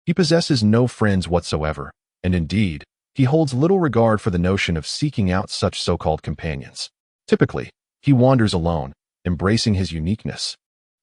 A: he possesses no friends whatsoever, and indeed, he holds little regard for the notion of seeking out such so-called companions. Typically, he wanders alone, embracing his uniqueness.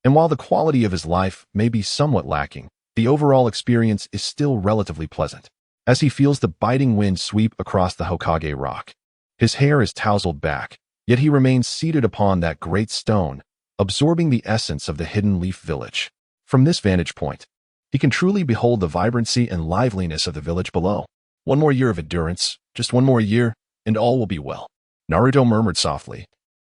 A: And while the quality of his life may be somewhat lacking, the overall experience is still relatively pleasant. As he feels the biting wind sweep across the Hokage rock, his hair is tousled back, yet he remains seated upon that great stone, absorbing the essence of the Hidden Leaf village. From this vantage point, he can truly behold the vibrancy and liveliness of the village below. "One more year of endurance, just one more year, and all will be well," Naruto murmured softly.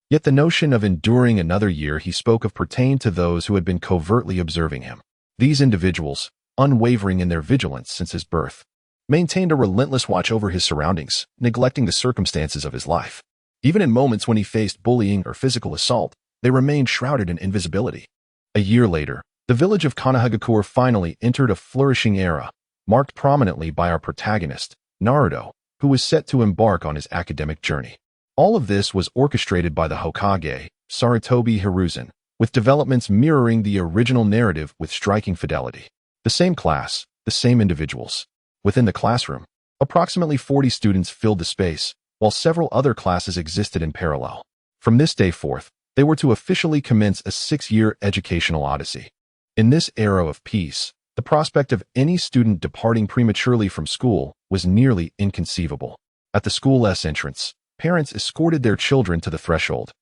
A: Yet the notion of enduring another year he spoke of pertained to those who had been covertly observing him. These individuals, unwavering in their vigilance since his birth, maintained a relentless watch over his surroundings, neglecting the circumstances of his life. Even in moments when he faced bullying or physical assault, they remained shrouded in invisibility. A year later, the village of Konoha finally entered a flourishing era, marked prominently by our protagonist, Naruto, who was set to embark on his academic journey. All of this was orchestrated by the Hokage, Sarutobi Hiruzen, with developments mirroring the original narrative with striking fidelity. The same class, the same individuals. Within the classroom, approximately 40 students filled the space, while several other classes existed in parallel. From this day forth, they were to officially commence a 6-year educational odyssey. In this era of peace, the prospect of any student departing prematurely from school was nearly inconceivable. At the school's entrance, parents escorted their children to the threshold,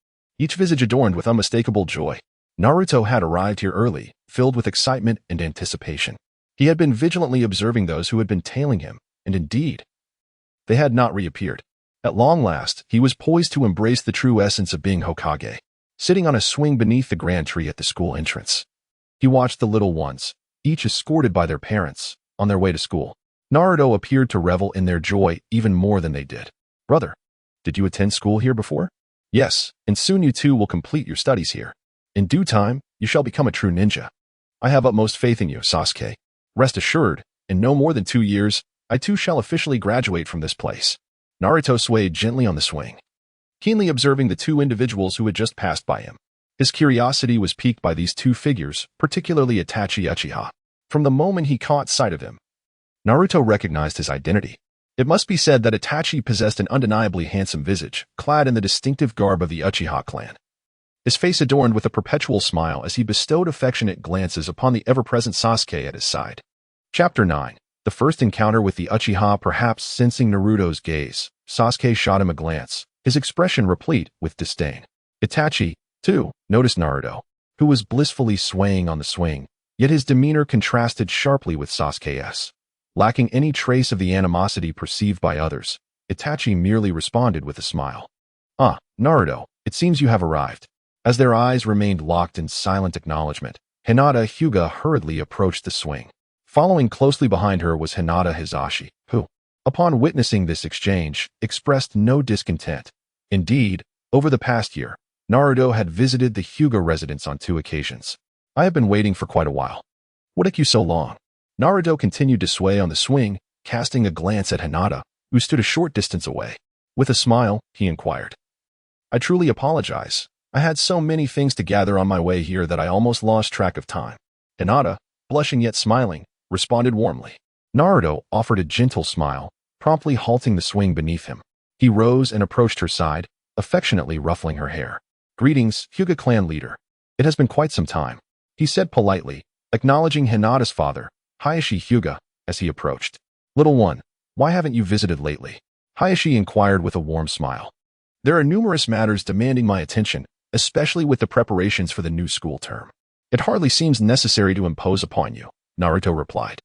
A: each visage adorned with unmistakable joy. Naruto had arrived here early, filled with excitement and anticipation. He had been vigilantly observing those who had been tailing him, and indeed, they had not reappeared. At long last, he was poised to embrace the true essence of being Hokage, sitting on a swing beneath the grand tree at the school entrance. He watched the little ones, each escorted by their parents, on their way to school. Naruto appeared to revel in their joy even more than they did. "Brother, did you attend school here before?" "Yes, and soon you too will complete your studies here. In due time, you shall become a true ninja. I have utmost faith in you, Sasuke. Rest assured, in no more than 2 years, I too shall officially graduate from this place." Naruto swayed gently on the swing, keenly observing the two individuals who had just passed by him. His curiosity was piqued by these two figures, particularly Itachi Uchiha. From the moment he caught sight of him, Naruto recognized his identity. It must be said that Itachi possessed an undeniably handsome visage, clad in the distinctive garb of the Uchiha clan. His face adorned with a perpetual smile as he bestowed affectionate glances upon the ever-present Sasuke at his side. Chapter 9. The first encounter with the Uchiha. Perhaps sensing Naruto's gaze, Sasuke shot him a glance, his expression replete with disdain. Itachi, too, noticed Naruto, who was blissfully swaying on the swing, yet his demeanor contrasted sharply with Sasuke's. Lacking any trace of the animosity perceived by others, Itachi merely responded with a smile. "Ah, Naruto, it seems you have arrived." As their eyes remained locked in silent acknowledgement, Hinata Hyuga hurriedly approached the swing. Following closely behind her was Hinata Hisashi, who, upon witnessing this exchange, expressed no discontent. Indeed, over the past year, Naruto had visited the Hyuga residence on 2 occasions. "I have been waiting for quite a while. What took you so long?" Naruto continued to sway on the swing, casting a glance at Hinata, who stood a short distance away. With a smile, he inquired. "I truly apologize. I had so many things to gather on my way here that I almost lost track of time." Hinata, blushing yet smiling, responded warmly. Naruto offered a gentle smile, promptly halting the swing beneath him. He rose and approached her side, affectionately ruffling her hair. "Greetings, Hyuga clan leader. It has been quite some time," he said politely, acknowledging Hinata's father, Hisashi Hyuga, as he approached. "Little one, why haven't you visited lately?" Hisashi inquired with a warm smile. "There are numerous matters demanding my attention, especially with the preparations for the new school term. It hardly seems necessary to impose upon you," Naruto replied.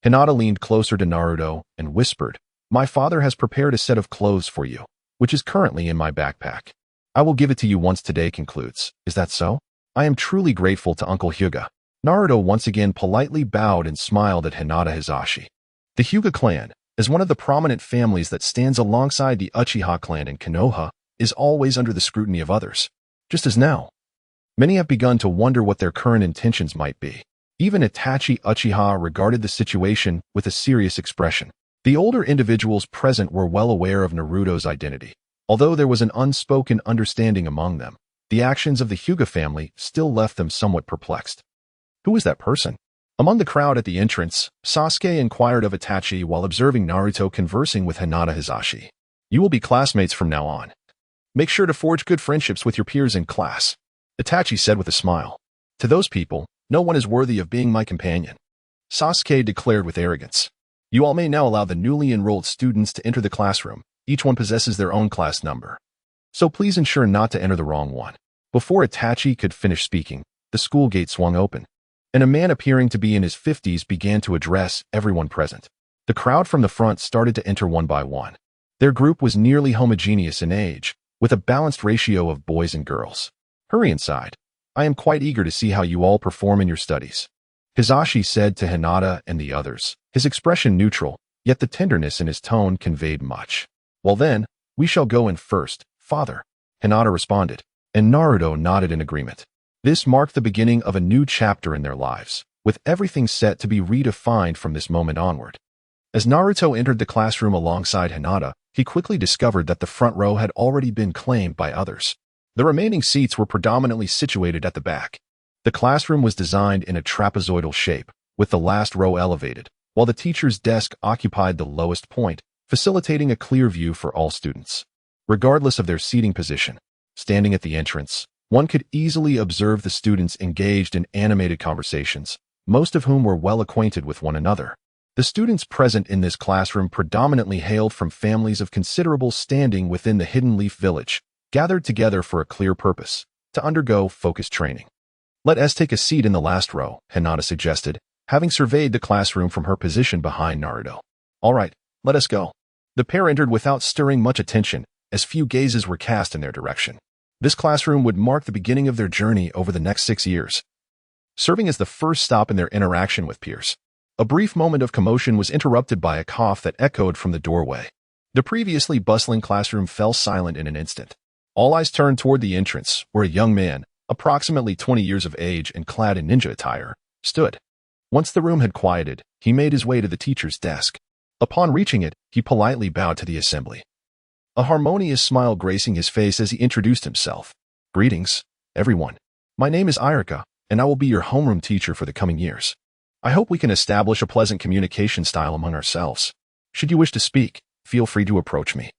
A: Hinata leaned closer to Naruto and whispered, "My father has prepared a set of clothes for you, which is currently in my backpack. I will give it to you once today concludes. Is that so?" "I am truly grateful to Uncle Hyuga." Naruto once again politely bowed and smiled at Hinata Hisashi. The Hyuga clan, as one of the prominent families that stands alongside the Uchiha clan in Konoha, is always under the scrutiny of others. Just as now, many have begun to wonder what their current intentions might be. Even Itachi Uchiha regarded the situation with a serious expression. The older individuals present were well aware of Naruto's identity. Although there was an unspoken understanding among them, the actions of the Hyuga family still left them somewhat perplexed. "Who is that person?" Among the crowd at the entrance, Sasuke inquired of Itachi while observing Naruto conversing with Hinata Hisashi. "You will be classmates from now on. Make sure to forge good friendships with your peers in class," Itachi said with a smile. "To those people, no one is worthy of being my companion," Sasuke declared with arrogance. "You all may now allow the newly enrolled students to enter the classroom. Each one possesses their own class number. So please ensure not to enter the wrong one." Before Itachi could finish speaking, the school gate swung open, and a man appearing to be in his 50s began to address everyone present. The crowd from the front started to enter one by one. Their group was nearly homogeneous in age, with a balanced ratio of boys and girls. "Hurry inside. I am quite eager to see how you all perform in your studies," Hisashi said to Hinata and the others, his expression neutral, yet the tenderness in his tone conveyed much. "Well then, we shall go in first, father," Hinata responded, and Naruto nodded in agreement. This marked the beginning of a new chapter in their lives, with everything set to be redefined from this moment onward. As Naruto entered the classroom alongside Hinata, he quickly discovered that the front row had already been claimed by others. The remaining seats were predominantly situated at the back. The classroom was designed in a trapezoidal shape, with the last row elevated, while the teacher's desk occupied the lowest point, facilitating a clear view for all students. Regardless of their seating position, standing at the entrance, one could easily observe the students engaged in animated conversations, most of whom were well acquainted with one another. The students present in this classroom predominantly hailed from families of considerable standing within the Hidden Leaf Village, gathered together for a clear purpose, to undergo focused training. "Let us take a seat in the last row," Hinata suggested, having surveyed the classroom from her position behind Naruto. "All right, let us go." The pair entered without stirring much attention, as few gazes were cast in their direction. This classroom would mark the beginning of their journey over the next 6 years, serving as the first stop in their interaction with peers. A brief moment of commotion was interrupted by a cough that echoed from the doorway. The previously bustling classroom fell silent in an instant. All eyes turned toward the entrance, where a young man, approximately 20 years of age and clad in ninja attire, stood. Once the room had quieted, he made his way to the teacher's desk. Upon reaching it, he politely bowed to the assembly, a harmonious smile gracing his face as he introduced himself. "Greetings, everyone. My name is Irika, and I will be your homeroom teacher for the coming years. I hope we can establish a pleasant communication style among ourselves. Should you wish to speak, feel free to approach me.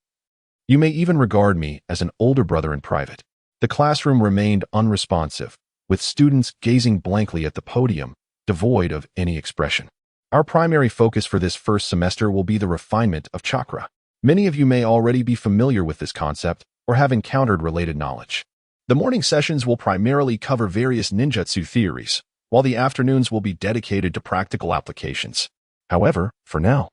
A: You may even regard me as an older brother in private. The classroom remained unresponsive, with students gazing blankly at the podium, devoid of any expression. Our primary focus for this first semester will be the refinement of chakra. Many of you may already be familiar with this concept or have encountered related knowledge. The morning sessions will primarily cover various ninjutsu theories, while the afternoons will be dedicated to practical applications. However, for now,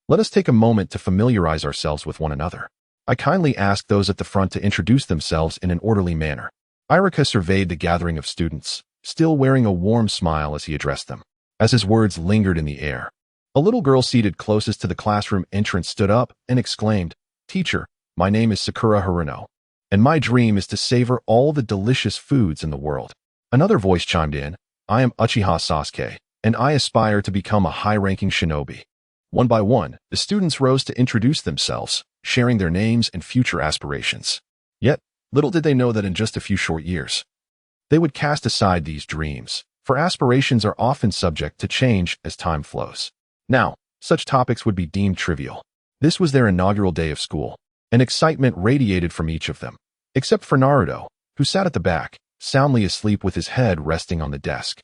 A: let us take a moment to familiarize ourselves with one another. I kindly ask those at the front to introduce themselves in an orderly manner. Irika surveyed the gathering of students, still wearing a warm smile as he addressed them. As his words lingered in the air, a little girl seated closest to the classroom entrance stood up and exclaimed, "Teacher, my name is Sakura Haruno, and my dream is to savor all the delicious foods in the world." Another voice chimed in, "I am Uchiha Sasuke, and I aspire to become a high-ranking shinobi." One by one, the students rose to introduce themselves, sharing their names and future aspirations. Yet, little did they know that in just a few short years, they would cast aside these dreams, for aspirations are often subject to change as time flows. Now, such topics would be deemed trivial. This was their inaugural day of school, and excitement radiated from each of them, except for Naruto, who sat at the back, soundly asleep with his head resting on the desk.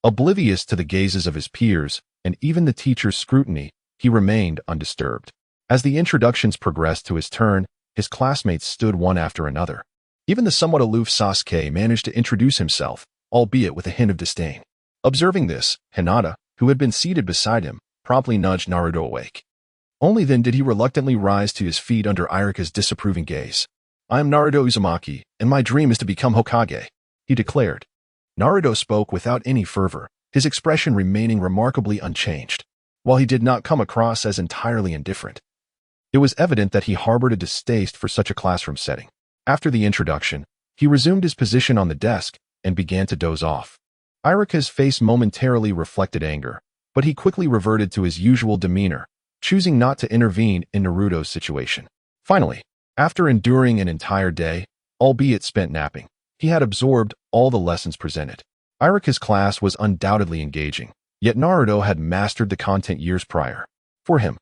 A: Oblivious to the gazes of his peers and even the teacher's scrutiny, he remained undisturbed. As the introductions progressed to his turn, his classmates stood one after another. Even the somewhat aloof Sasuke managed to introduce himself, albeit with a hint of disdain. Observing this, Hinata, who had been seated beside him, promptly nudged Naruto awake. Only then did he reluctantly rise to his feet under Irika's disapproving gaze. "I am Naruto Uzumaki, and my dream is to become Hokage," he declared. Naruto spoke without any fervor, his expression remaining remarkably unchanged. While he did not come across as entirely indifferent, it was evident that he harbored a distaste for such a classroom setting. After the introduction, he resumed his position on the desk and began to doze off. Irika's face momentarily reflected anger, but he quickly reverted to his usual demeanor, choosing not to intervene in Naruto's situation. Finally, after enduring an entire day, albeit spent napping, he had absorbed all the lessons presented. Irika's class was undoubtedly engaging, yet Naruto had mastered the content years prior. For him,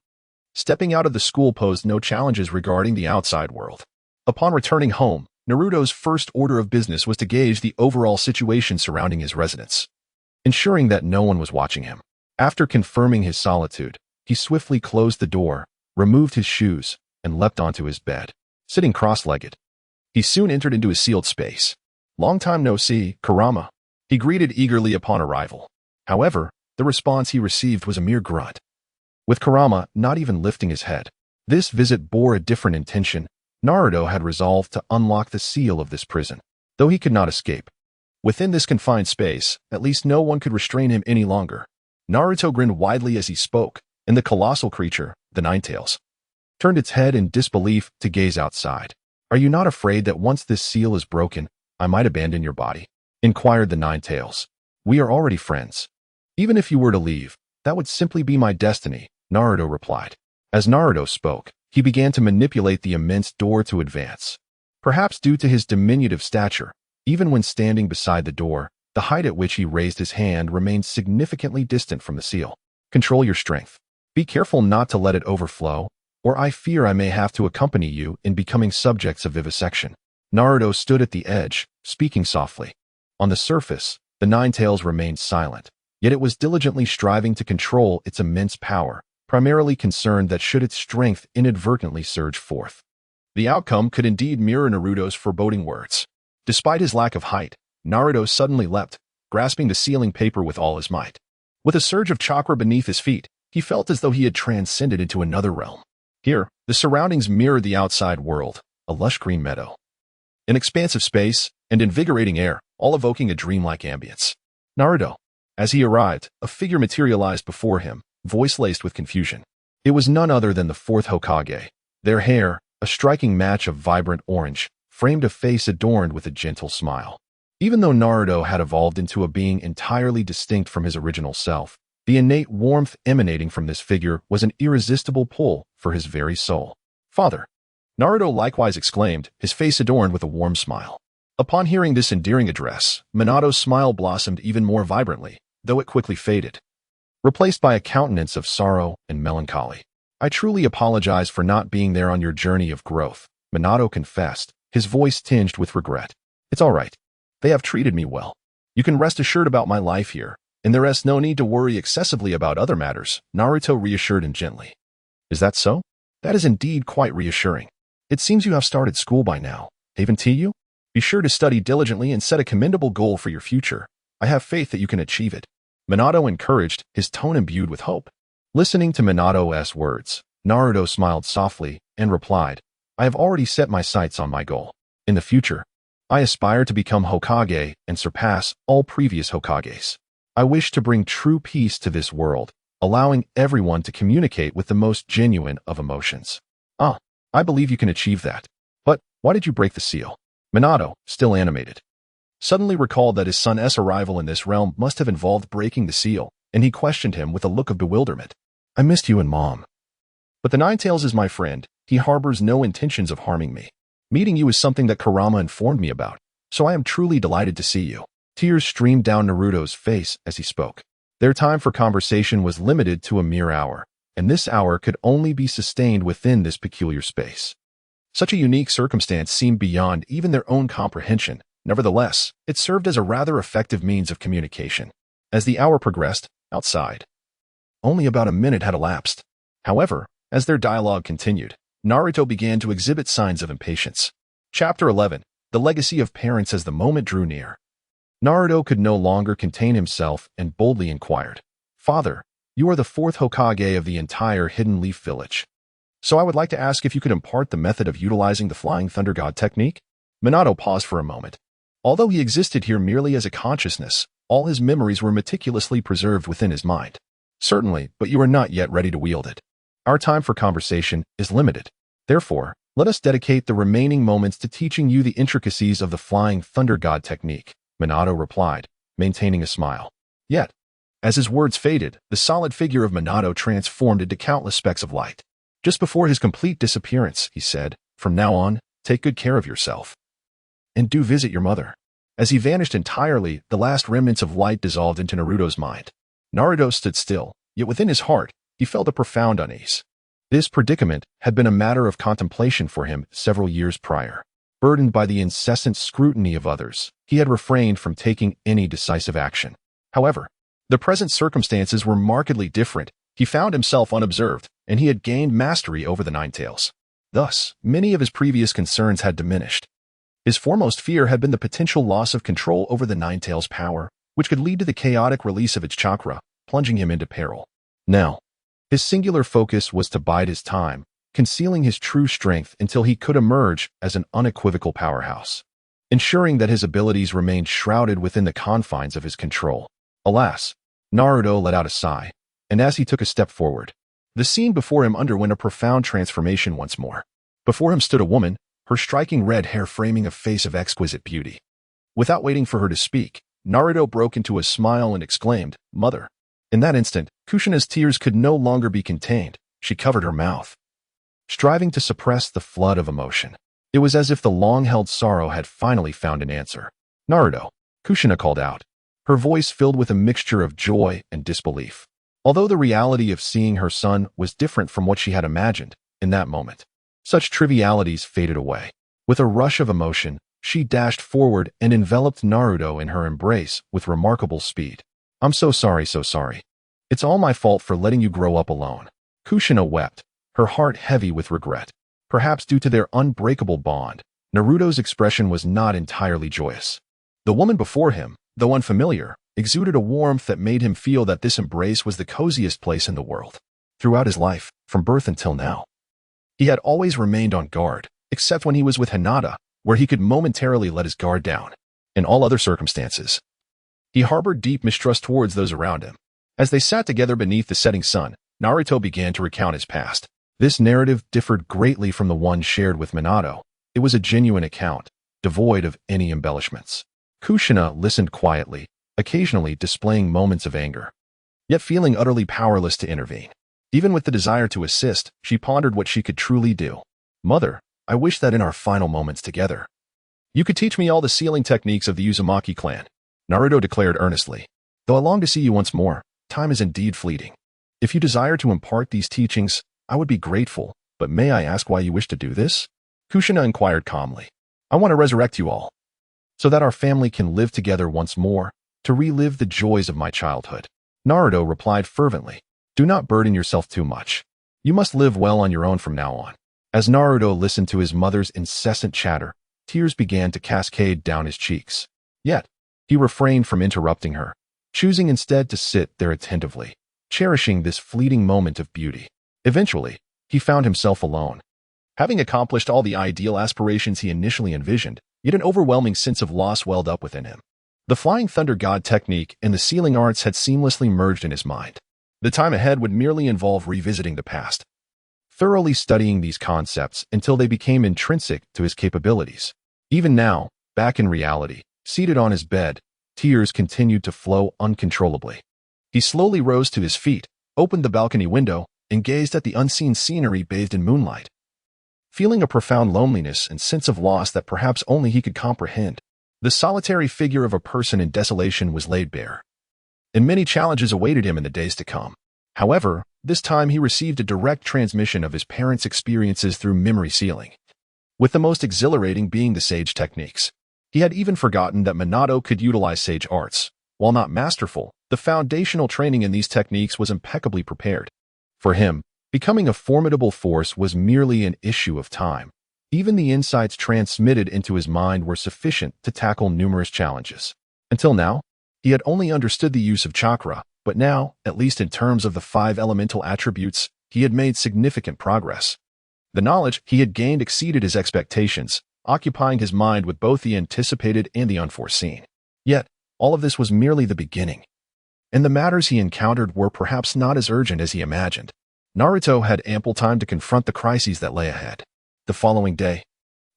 A: stepping out of the school posed no challenges regarding the outside world. Upon returning home, Naruto's first order of business was to gauge the overall situation surrounding his residence, ensuring that no one was watching him. After confirming his solitude, he swiftly closed the door, removed his shoes, and leapt onto his bed. Sitting cross-legged, he soon entered into his sealed space. "Long time no see, Kurama," he greeted eagerly upon arrival. However, the response he received was a mere grunt, with Kurama not even lifting his head. This visit bore a different intention. Naruto had resolved to unlock the seal of this prison, though he could not escape. Within this confined space, at least no one could restrain him any longer. Naruto grinned widely as he spoke, and the colossal creature, the Ninetails, turned its head in disbelief to gaze outside. "Are you not afraid that once this seal is broken, I might abandon your body?" inquired the Ninetails. "We are already friends. Even if you were to leave, that would simply be my destiny," Naruto replied. As Naruto spoke, he began to manipulate the immense door to advance. Perhaps due to his diminutive stature, even when standing beside the door, the height at which he raised his hand remained significantly distant from the seal. "Control your strength. Be careful not to let it overflow, or I fear I may have to accompany you in becoming subjects of vivisection." Naruto stood at the edge, speaking softly. On the surface, the Ninetails remained silent, yet it was diligently striving to control its immense power, primarily concerned that should its strength inadvertently surge forth, the outcome could indeed mirror Naruto's foreboding words. Despite his lack of height, Naruto suddenly leapt, grasping the sealing paper with all his might. With a surge of chakra beneath his feet, he felt as though he had transcended into another realm. Here, the surroundings mirrored the outside world, a lush green meadow, an expansive space, and invigorating air, all evoking a dreamlike ambience. Naruto. As he arrived, a figure materialized before him, voice laced with confusion. It was none other than the fourth Hokage. Their hair, a striking match of vibrant orange, framed a face adorned with a gentle smile. Even though Naruto had evolved into a being entirely distinct from his original self, the innate warmth emanating from this figure was an irresistible pull for his very soul. "Father," Naruto likewise exclaimed, his face adorned with a warm smile. Upon hearing this endearing address, Minato's smile blossomed even more vibrantly, though it quickly faded, replaced by a countenance of sorrow and melancholy. I truly apologize for not being there on your journey of growth, Minato confessed, his voice tinged with regret. It's all right. They have treated me well. You can rest assured about my life here, and there is no need to worry excessively about other matters, Naruto reassured him gently. Is that so? That is indeed quite reassuring. It seems you have started school by now, haven't you? Be sure to study diligently and set a commendable goal for your future. I have faith that you can achieve it. Minato encouraged, his tone imbued with hope. Listening to Minato's words, Naruto smiled softly and replied, I have already set my sights on my goal. In the future, I aspire to become Hokage and surpass all previous Hokages. I wish to bring true peace to this world, allowing everyone to communicate with the most genuine of emotions. I believe you can achieve that. But why did you break the seal? Minato, still animated, suddenly recalled that his son's arrival in this realm must have involved breaking the seal, and he questioned him with a look of bewilderment. I missed you and Mom. But the Ninetails is my friend. He harbors no intentions of harming me. Meeting you is something that Kurama informed me about, so I am truly delighted to see you. Tears streamed down Naruto's face as he spoke. Their time for conversation was limited to a mere hour, and this hour could only be sustained within this peculiar space. Such a unique circumstance seemed beyond even their own comprehension. Nevertheless, it served as a rather effective means of communication. As the hour progressed, outside, only about a minute had elapsed. However, as their dialogue continued, Naruto began to exhibit signs of impatience. Chapter 11. The Legacy of Parents. As the moment drew near, Naruto could no longer contain himself and boldly inquired, Father, you are the fourth Hokage of the entire Hidden Leaf Village. So I would like to ask if you could impart the method of utilizing the Flying Thunder God technique? Minato paused for a moment. Although he existed here merely as a consciousness, all his memories were meticulously preserved within his mind. Certainly, but you are not yet ready to wield it. Our time for conversation is limited. Therefore, let us dedicate the remaining moments to teaching you the intricacies of the Flying Thunder God technique, Minato replied, maintaining a smile. Yet, as his words faded, the solid figure of Minato transformed into countless specks of light. Just before his complete disappearance, he said, From now on, take good care of yourself. And do visit your mother. As he vanished entirely, the last remnants of light dissolved into Naruto's mind. Naruto stood still, yet within his heart, he felt a profound unease. This predicament had been a matter of contemplation for him several years prior. Burdened by the incessant scrutiny of others, he had refrained from taking any decisive action. However, the present circumstances were markedly different. He found himself unobserved, and he had gained mastery over the Ninetails. Thus, many of his previous concerns had diminished. His foremost fear had been the potential loss of control over the Ninetails' power, which could lead to the chaotic release of its chakra, plunging him into peril. Now, his singular focus was to bide his time, concealing his true strength until he could emerge as an unequivocal powerhouse, ensuring that his abilities remained shrouded within the confines of his control. Alas, Naruto let out a sigh, and as he took a step forward, the scene before him underwent a profound transformation once more. Before him stood a woman, her striking red hair framing a face of exquisite beauty. Without waiting for her to speak, Naruto broke into a smile and exclaimed, Mother. In that instant, Kushina's tears could no longer be contained. She covered her mouth, striving to suppress the flood of emotion. It was as if the long-held sorrow had finally found an answer. Naruto, Kushina called out, her voice filled with a mixture of joy and disbelief. Although the reality of seeing her son was different from what she had imagined in that moment, such trivialities faded away. With a rush of emotion, she dashed forward and enveloped Naruto in her embrace with remarkable speed. I'm so sorry, so sorry. It's all my fault for letting you grow up alone. Kushina wept, her heart heavy with regret. Perhaps due to their unbreakable bond, Naruto's expression was not entirely joyous. The woman before him, though unfamiliar, exuded a warmth that made him feel that this embrace was the coziest place in the world. Throughout his life, from birth until now, he had always remained on guard, except when he was with Hinata, where he could momentarily let his guard down. In all other circumstances, he harbored deep mistrust towards those around him. As they sat together beneath the setting sun, Naruto began to recount his past. This narrative differed greatly from the one shared with Minato. It was a genuine account, devoid of any embellishments. Kushina listened quietly, occasionally displaying moments of anger, yet feeling utterly powerless to intervene. Even with the desire to assist, she pondered what she could truly do. Mother, I wish that in our final moments together, you could teach me all the sealing techniques of the Uzumaki clan, Naruto declared earnestly. Though I long to see you once more, time is indeed fleeting. If you desire to impart these teachings, I would be grateful, but may I ask why you wish to do this? Kushina inquired calmly. I want to resurrect you all, so that our family can live together once more, to relive the joys of my childhood. Naruto replied fervently. Do not burden yourself too much. You must live well on your own from now on. As Naruto listened to his mother's incessant chatter, tears began to cascade down his cheeks. Yet, he refrained from interrupting her, choosing instead to sit there attentively, cherishing this fleeting moment of beauty. Eventually, he found himself alone. Having accomplished all the ideal aspirations he initially envisioned, yet an overwhelming sense of loss welled up within him. The Flying Thunder God technique and the sealing arts had seamlessly merged in his mind. The time ahead would merely involve revisiting the past, thoroughly studying these concepts until they became intrinsic to his capabilities. Even now, back in reality, seated on his bed, tears continued to flow uncontrollably. He slowly rose to his feet, opened the balcony window, and gazed at the unseen scenery bathed in moonlight. Feeling a profound loneliness and sense of loss that perhaps only he could comprehend, the solitary figure of a person in desolation was laid bare. And many challenges awaited him in the days to come. However, this time he received a direct transmission of his parents' experiences through memory sealing, with the most exhilarating being the sage techniques. He had even forgotten that Minato could utilize sage arts. While not masterful, the foundational training in these techniques was impeccably prepared. For him, becoming a formidable force was merely an issue of time. Even the insights transmitted into his mind were sufficient to tackle numerous challenges. Until now, he had only understood the use of chakra, but now, at least in terms of the 5 elemental attributes, he had made significant progress. The knowledge he had gained exceeded his expectations, occupying his mind with both the anticipated and the unforeseen. Yet, all of this was merely the beginning. And the matters he encountered were perhaps not as urgent as he imagined. Naruto had ample time to confront the crises that lay ahead. The following day,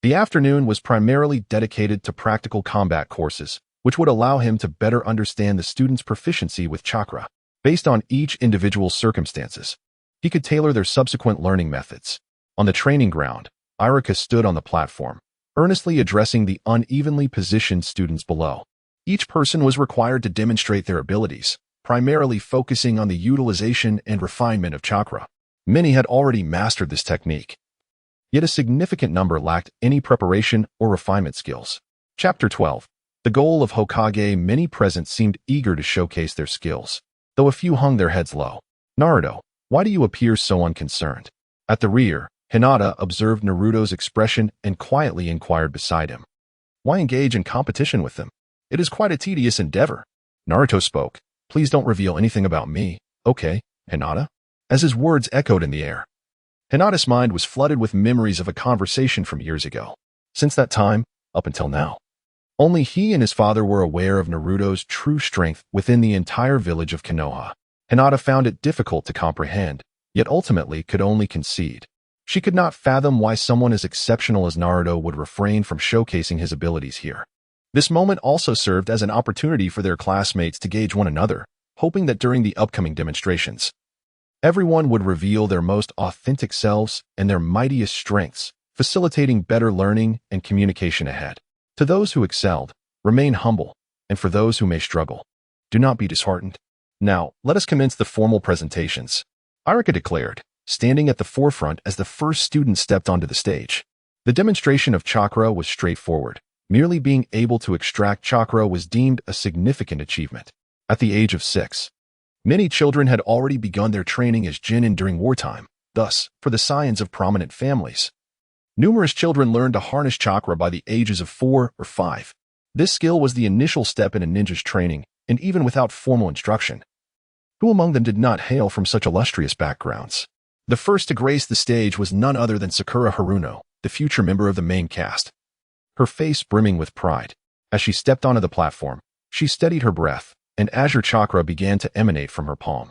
A: the afternoon was primarily dedicated to practical combat courses, which would allow him to better understand the student's proficiency with chakra. Based on each individual's circumstances, he could tailor their subsequent learning methods. On the training ground, Iruka stood on the platform, earnestly addressing the unevenly positioned students below. Each person was required to demonstrate their abilities, primarily focusing on the utilization and refinement of chakra. Many had already mastered this technique, yet a significant number lacked any preparation or refinement skills. Chapter 12. The goal of Hokage. Many present seemed eager to showcase their skills, though a few hung their heads low. Naruto, why do you appear so unconcerned? At the rear, Hinata observed Naruto's expression and quietly inquired beside him. Why engage in competition with them? It is quite a tedious endeavor. Naruto spoke. Please don't reveal anything about me, okay, Hinata? As his words echoed in the air. Hinata's mind was flooded with memories of a conversation from years ago. Since that time, up until now, only he and his father were aware of Naruto's true strength within the entire village of Konoha. Hinata found it difficult to comprehend, yet ultimately could only concede. She could not fathom why someone as exceptional as Naruto would refrain from showcasing his abilities here. This moment also served as an opportunity for their classmates to gauge one another, hoping that during the upcoming demonstrations, everyone would reveal their most authentic selves and their mightiest strengths, facilitating better learning and communication ahead. To those who excelled, remain humble, and for those who may struggle, do not be disheartened. Now, let us commence the formal presentations, Iruka declared, standing at the forefront as the first student stepped onto the stage. The demonstration of chakra was straightforward. Merely being able to extract chakra was deemed a significant achievement. At the age of 6, many children had already begun their training as Chunin during wartime. Thus, for the scions of prominent families, numerous children learned to harness chakra by the ages of 4 or 5. This skill was the initial step in a ninja's training, and even without formal instruction, who among them did not hail from such illustrious backgrounds? The first to grace the stage was none other than Sakura Haruno, the future member of the main cast. Her face brimming with pride. As she stepped onto the platform, she steadied her breath, and azure chakra began to emanate from her palm.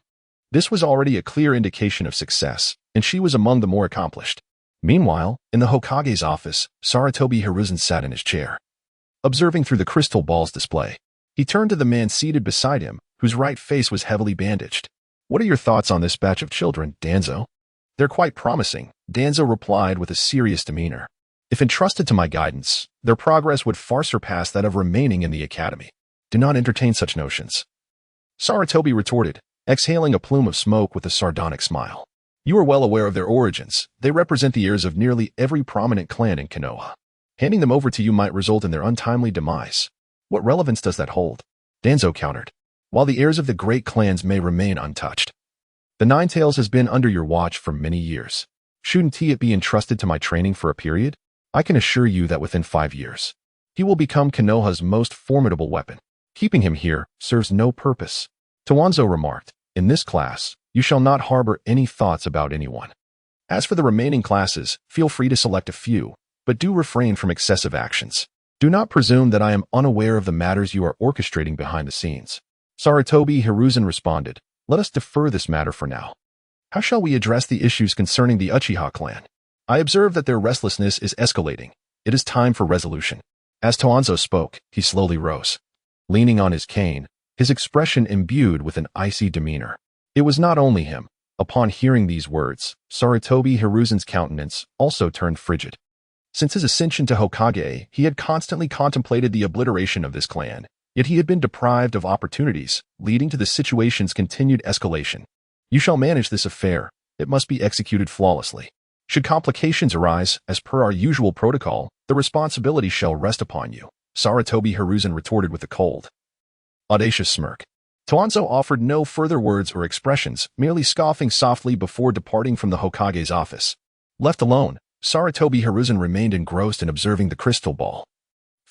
A: This was already a clear indication of success, and she was among the more accomplished. Meanwhile, in the Hokage's office, Sarutobi Hiruzen sat in his chair, observing through the crystal ball's display. He turned to the man seated beside him, whose right face was heavily bandaged. What are your thoughts on this batch of children, Danzo? They're quite promising, Danzo replied with a serious demeanor. If entrusted to my guidance, their progress would far surpass that of remaining in the academy. Do not entertain such notions, Sarutobi retorted, exhaling a plume of smoke with a sardonic smile. You are well aware of their origins. They represent the heirs of nearly every prominent clan in Konoha. Handing them over to you might result in their untimely demise. What relevance does that hold? Danzo countered. While the heirs of the great clans may remain untouched. The Nine Tails has been under your watch for many years. Shouldn't it be entrusted to my training for a period? I can assure you that within 5 years, he will become Konoha's most formidable weapon. Keeping him here serves no purpose. Tawanzo remarked, in this class, you shall not harbor any thoughts about anyone. As for the remaining classes, feel free to select a few, but do refrain from excessive actions. Do not presume that I am unaware of the matters you are orchestrating behind the scenes. Sarutobi Hiruzen responded, let us defer this matter for now. How shall we address the issues concerning the Uchiha clan? I observe that their restlessness is escalating. It is time for resolution. As Tawanzo spoke, he slowly rose. Leaning on his cane, his expression imbued with an icy demeanor. It was not only him. Upon hearing these words, Sarutobi Hiruzen's countenance also turned frigid. Since his ascension to Hokage, he had constantly contemplated the obliteration of this clan, yet he had been deprived of opportunities, leading to the situation's continued escalation. You shall manage this affair. It must be executed flawlessly. Should complications arise, as per our usual protocol, the responsibility shall rest upon you, Sarutobi Hiruzen retorted with a cold, audacious smirk. Tawanzo offered no further words or expressions, merely scoffing softly before departing from the Hokage's office. Left alone, Sarutobi Hiruzen remained engrossed in observing the crystal ball.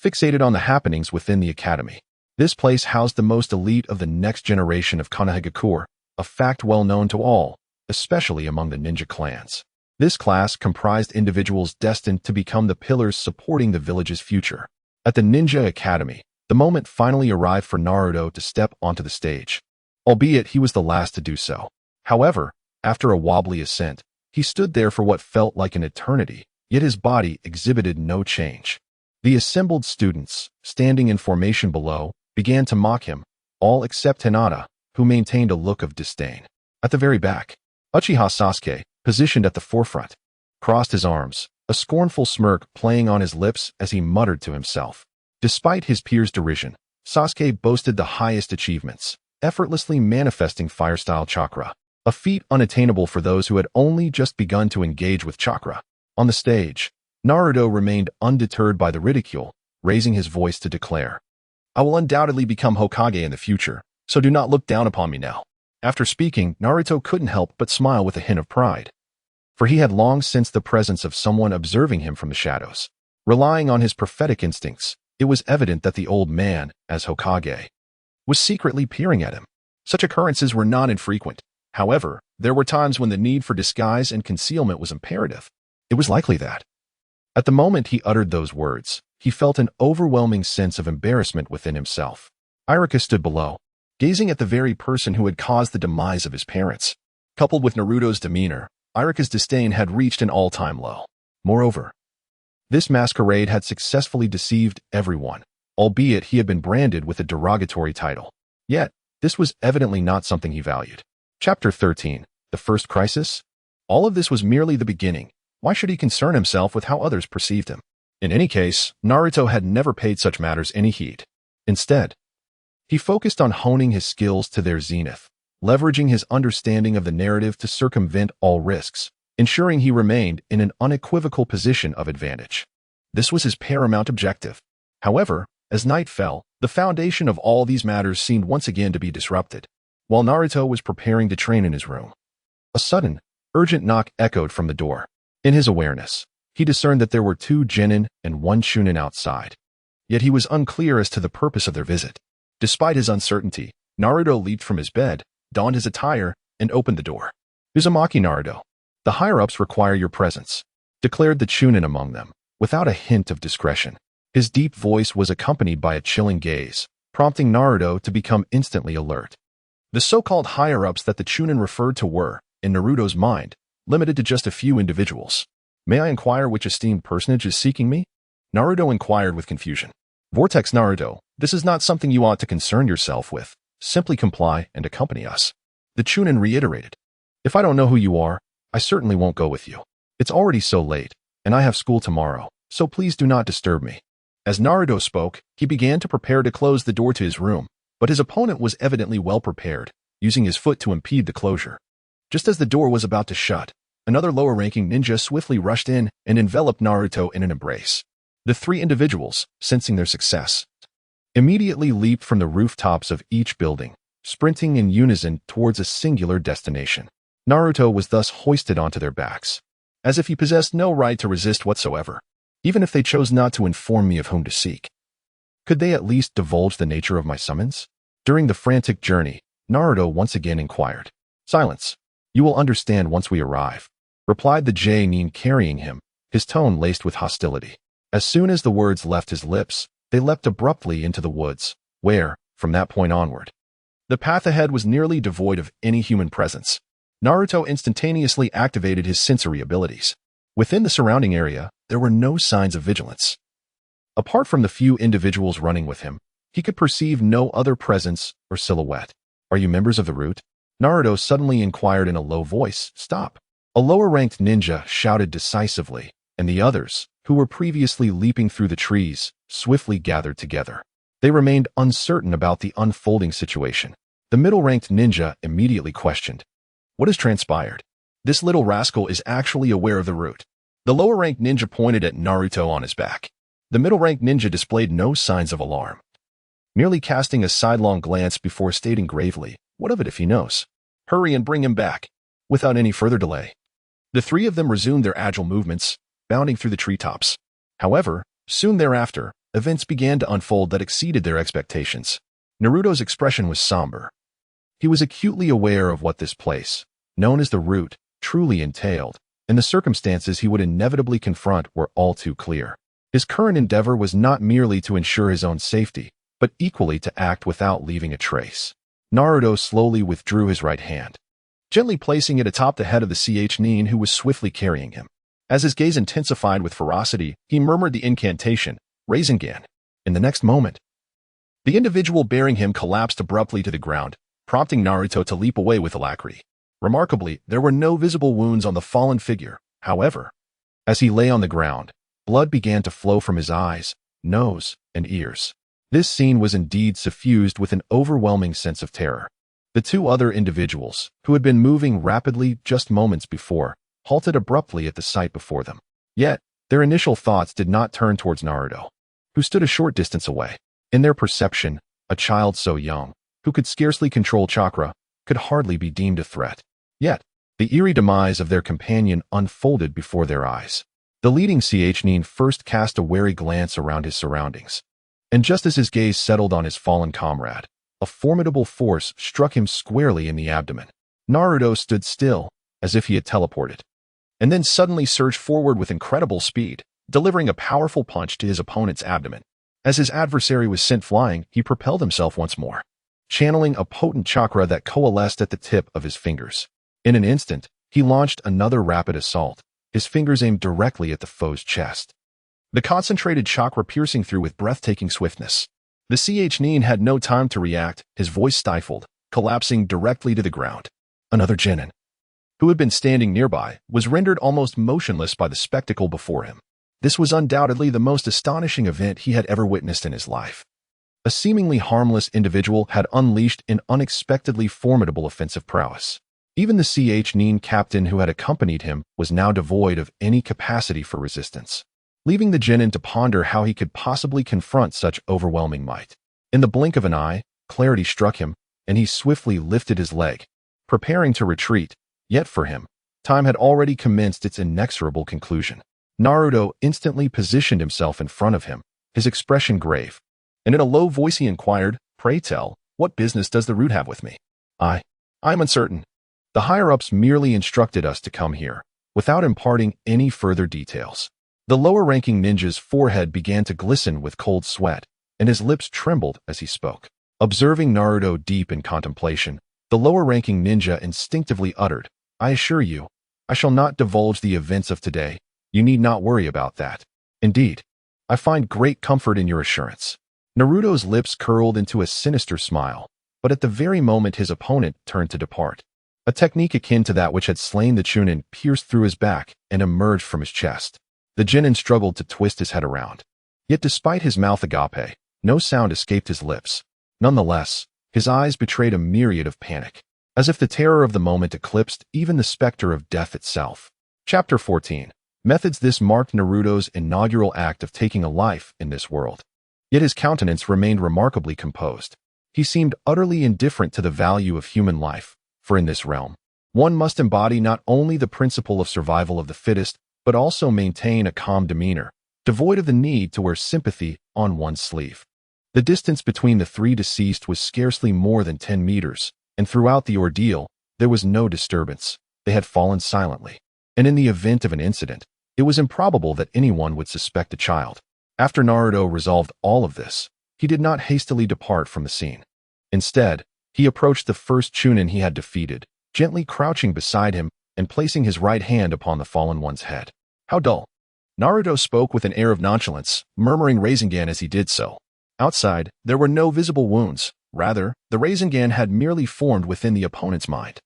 A: Fixated on the happenings within the academy. This place housed the most elite of the next generation of Konoha, a fact well known to all, especially among the ninja clans. This class comprised individuals destined to become the pillars supporting the village's future. At the Ninja Academy, the moment finally arrived for Naruto to step onto the stage. Albeit he was the last to do so. However, after a wobbly ascent, he stood there for what felt like an eternity, yet his body exhibited no change. The assembled students, standing in formation below, began to mock him, all except Hinata, who maintained a look of disdain. At the very back, Uchiha Sasuke, positioned at the forefront, crossed his arms, a scornful smirk playing on his lips as he muttered to himself. Despite his peers' derision, Sasuke boasted the highest achievements, effortlessly manifesting fire-style chakra, a feat unattainable for those who had only just begun to engage with chakra. On the stage, Naruto remained undeterred by the ridicule, raising his voice to declare, I will undoubtedly become Hokage in the future, so do not look down upon me now. After speaking, Naruto couldn't help but smile with a hint of pride. For he had long sensed the presence of someone observing him from the shadows. Relying on his prophetic instincts, it was evident that the old man, as Hokage, was secretly peering at him. Such occurrences were not infrequent. However, there were times when the need for disguise and concealment was imperative. It was likely that, at the moment he uttered those words, he felt an overwhelming sense of embarrassment within himself. Iruka stood below, gazing at the very person who had caused the demise of his parents. Coupled with Naruto's demeanor, Iruka's disdain had reached an all-time low. Moreover, this masquerade had successfully deceived everyone, albeit he had been branded with a derogatory title. Yet, this was evidently not something he valued. Chapter 13, The First Crisis? All of this was merely the beginning. Why should he concern himself with how others perceived him? In any case, Naruto had never paid such matters any heed. Instead, he focused on honing his skills to their zenith, leveraging his understanding of the narrative to circumvent all risks, ensuring he remained in an unequivocal position of advantage. This was his paramount objective. However, as night fell, the foundation of all these matters seemed once again to be disrupted. While Naruto was preparing to train in his room, a sudden, urgent knock echoed from the door. In his awareness, he discerned that there were 2 genin and 1 chunin outside. Yet he was unclear as to the purpose of their visit. Despite his uncertainty, Naruto leaped from his bed, donned his attire, and opened the door. Uzumaki Naruto, the higher-ups require your presence, declared the chunin among them, without a hint of discretion. His deep voice was accompanied by a chilling gaze, prompting Naruto to become instantly alert. The so-called higher-ups that the chunin referred to were, in Naruto's mind, limited to just a few individuals. May I inquire which esteemed personage is seeking me? Naruto inquired with confusion. Vortex Naruto, this is not something you ought to concern yourself with. Simply comply and accompany us. The chunin reiterated. If I don't know who you are, I certainly won't go with you. It's already so late, and I have school tomorrow, so please do not disturb me. As Naruto spoke, he began to prepare to close the door to his room, but his opponent was evidently well prepared, using his foot to impede the closure. Just as the door was about to shut, another lower-ranking ninja swiftly rushed in and enveloped Naruto in an embrace. The three individuals, sensing their success, immediately leaped from the rooftops of each building, sprinting in unison towards a singular destination. Naruto was thus hoisted onto their backs, as if he possessed no right to resist whatsoever, even if they chose not to inform me of whom to seek. Could they at least divulge the nature of my summons? During the frantic journey, Naruto once again inquired. Silence. You will understand once we arrive, replied the Chunin carrying him, his tone laced with hostility. As soon as the words left his lips, they leapt abruptly into the woods, where, from that point onward, the path ahead was nearly devoid of any human presence. Naruto instantaneously activated his sensory abilities. Within the surrounding area, there were no signs of vigilance. Apart from the few individuals running with him, he could perceive no other presence or silhouette. Are you members of the route? Naruto suddenly inquired in a low voice. Stop. A lower-ranked ninja shouted decisively, and the others, who were previously leaping through the trees, swiftly gathered together. They remained uncertain about the unfolding situation. The middle-ranked ninja immediately questioned. What has transpired? This little rascal is actually aware of the route. The lower-ranked ninja pointed at Naruto on his back. The middle-ranked ninja displayed no signs of alarm, merely casting a sidelong glance before stating gravely, what of it if he knows? Hurry and bring him back. Without any further delay, the three of them resumed their agile movements, bounding through the treetops. However, soon thereafter, events began to unfold that exceeded their expectations. Naruto's expression was somber. He was acutely aware of what this place, known as the route, truly entailed, and the circumstances he would inevitably confront were all too clear. His current endeavor was not merely to ensure his own safety, but equally to act without leaving a trace. Naruto slowly withdrew his right hand, gently placing it atop the head of the Chunin who was swiftly carrying him. As his gaze intensified with ferocity, he murmured the incantation, Rasengan. In the next moment, the individual bearing him collapsed abruptly to the ground, prompting Naruto to leap away with alacrity. Remarkably, there were no visible wounds on the fallen figure. However, as he lay on the ground, blood began to flow from his eyes, nose, and ears. This scene was indeed suffused with an overwhelming sense of terror. The two other individuals, who had been moving rapidly just moments before, halted abruptly at the sight before them. Yet, their initial thoughts did not turn towards Naruto, who stood a short distance away. In their perception, a child so young, who could scarcely control chakra, could hardly be deemed a threat. Yet, the eerie demise of their companion unfolded before their eyes. The leading Chunin first cast a wary glance around his surroundings, and just as his gaze settled on his fallen comrade, a formidable force struck him squarely in the abdomen. Naruto stood still, as if he had teleported, and then suddenly surged forward with incredible speed, delivering a powerful punch to his opponent's abdomen. As his adversary was sent flying, he propelled himself once more, channeling a potent chakra that coalesced at the tip of his fingers. In an instant, he launched another rapid assault, his fingers aimed directly at the foe's chest, the concentrated chakra piercing through with breathtaking swiftness. The Chunin had no time to react, his voice stifled, collapsing directly to the ground. Another Chunin, who had been standing nearby, was rendered almost motionless by the spectacle before him. This was undoubtedly the most astonishing event he had ever witnessed in his life. A seemingly harmless individual had unleashed an unexpectedly formidable offensive prowess. Even the Chunin captain who had accompanied him was now devoid of any capacity for resistance, leaving the Chunin to ponder how he could possibly confront such overwhelming might. In the blink of an eye, clarity struck him, and he swiftly lifted his leg, preparing to retreat. Yet for him, time had already commenced its inexorable conclusion. Naruto instantly positioned himself in front of him, his expression grave, and in a low voice he inquired, "Pray tell, what business does the root have with me?" I'm uncertain. The higher-ups merely instructed us to come here, without imparting any further details. The lower-ranking ninja's forehead began to glisten with cold sweat, and his lips trembled as he spoke. Observing Naruto deep in contemplation, the lower-ranking ninja instinctively uttered, "I assure you, I shall not divulge the events of today. You need not worry about that. Indeed, I find great comfort in your assurance." Naruto's lips curled into a sinister smile, but at the very moment his opponent turned to depart, a technique akin to that which had slain the Chunin pierced through his back and emerged from his chest. The Chunin struggled to twist his head around. Yet despite his mouth agape, no sound escaped his lips. Nonetheless, his eyes betrayed a myriad of panic. as if the terror of the moment eclipsed even the specter of death itself. Chapter 14. Methods. This marked Naruto's inaugural act of taking a life in this world. Yet his countenance remained remarkably composed. He seemed utterly indifferent to the value of human life, for in this realm, one must embody not only the principle of survival of the fittest, but also maintain a calm demeanor, devoid of the need to wear sympathy on one's sleeve. The distance between the three deceased was scarcely more than 10 meters, and throughout the ordeal, there was no disturbance. They had fallen silently. And in the event of an incident, it was improbable that anyone would suspect a child. After Naruto resolved all of this, he did not hastily depart from the scene. Instead, he approached the first Chunin he had defeated, gently crouching beside him and placing his right hand upon the fallen one's head. How dull. Naruto spoke with an air of nonchalance, murmuring Rasengan as he did so. Outside, there were no visible wounds. Rather, the Rasengan had merely formed within the opponent's mind.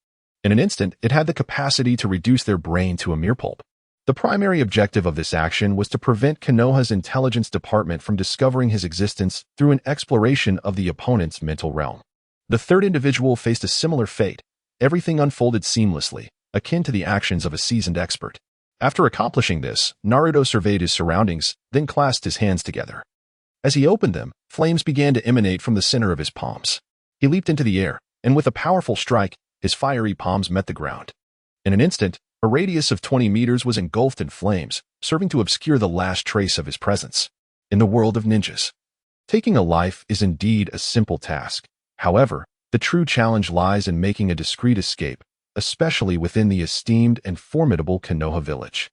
A: In an instant, it had the capacity to reduce their brain to a mere pulp. The primary objective of this action was to prevent Konoha's intelligence department from discovering his existence through an exploration of the opponent's mental realm. The third individual faced a similar fate. Everything unfolded seamlessly, akin to the actions of a seasoned expert. After accomplishing this, Naruto surveyed his surroundings, then clasped his hands together. As he opened them, flames began to emanate from the center of his palms. He leaped into the air, and with a powerful strike, his fiery palms met the ground. In an instant, a radius of 20 meters was engulfed in flames, serving to obscure the last trace of his presence. In the world of ninjas, taking a life is indeed a simple task. However, the true challenge lies in making a discreet escape, especially within the esteemed and formidable Konoha village.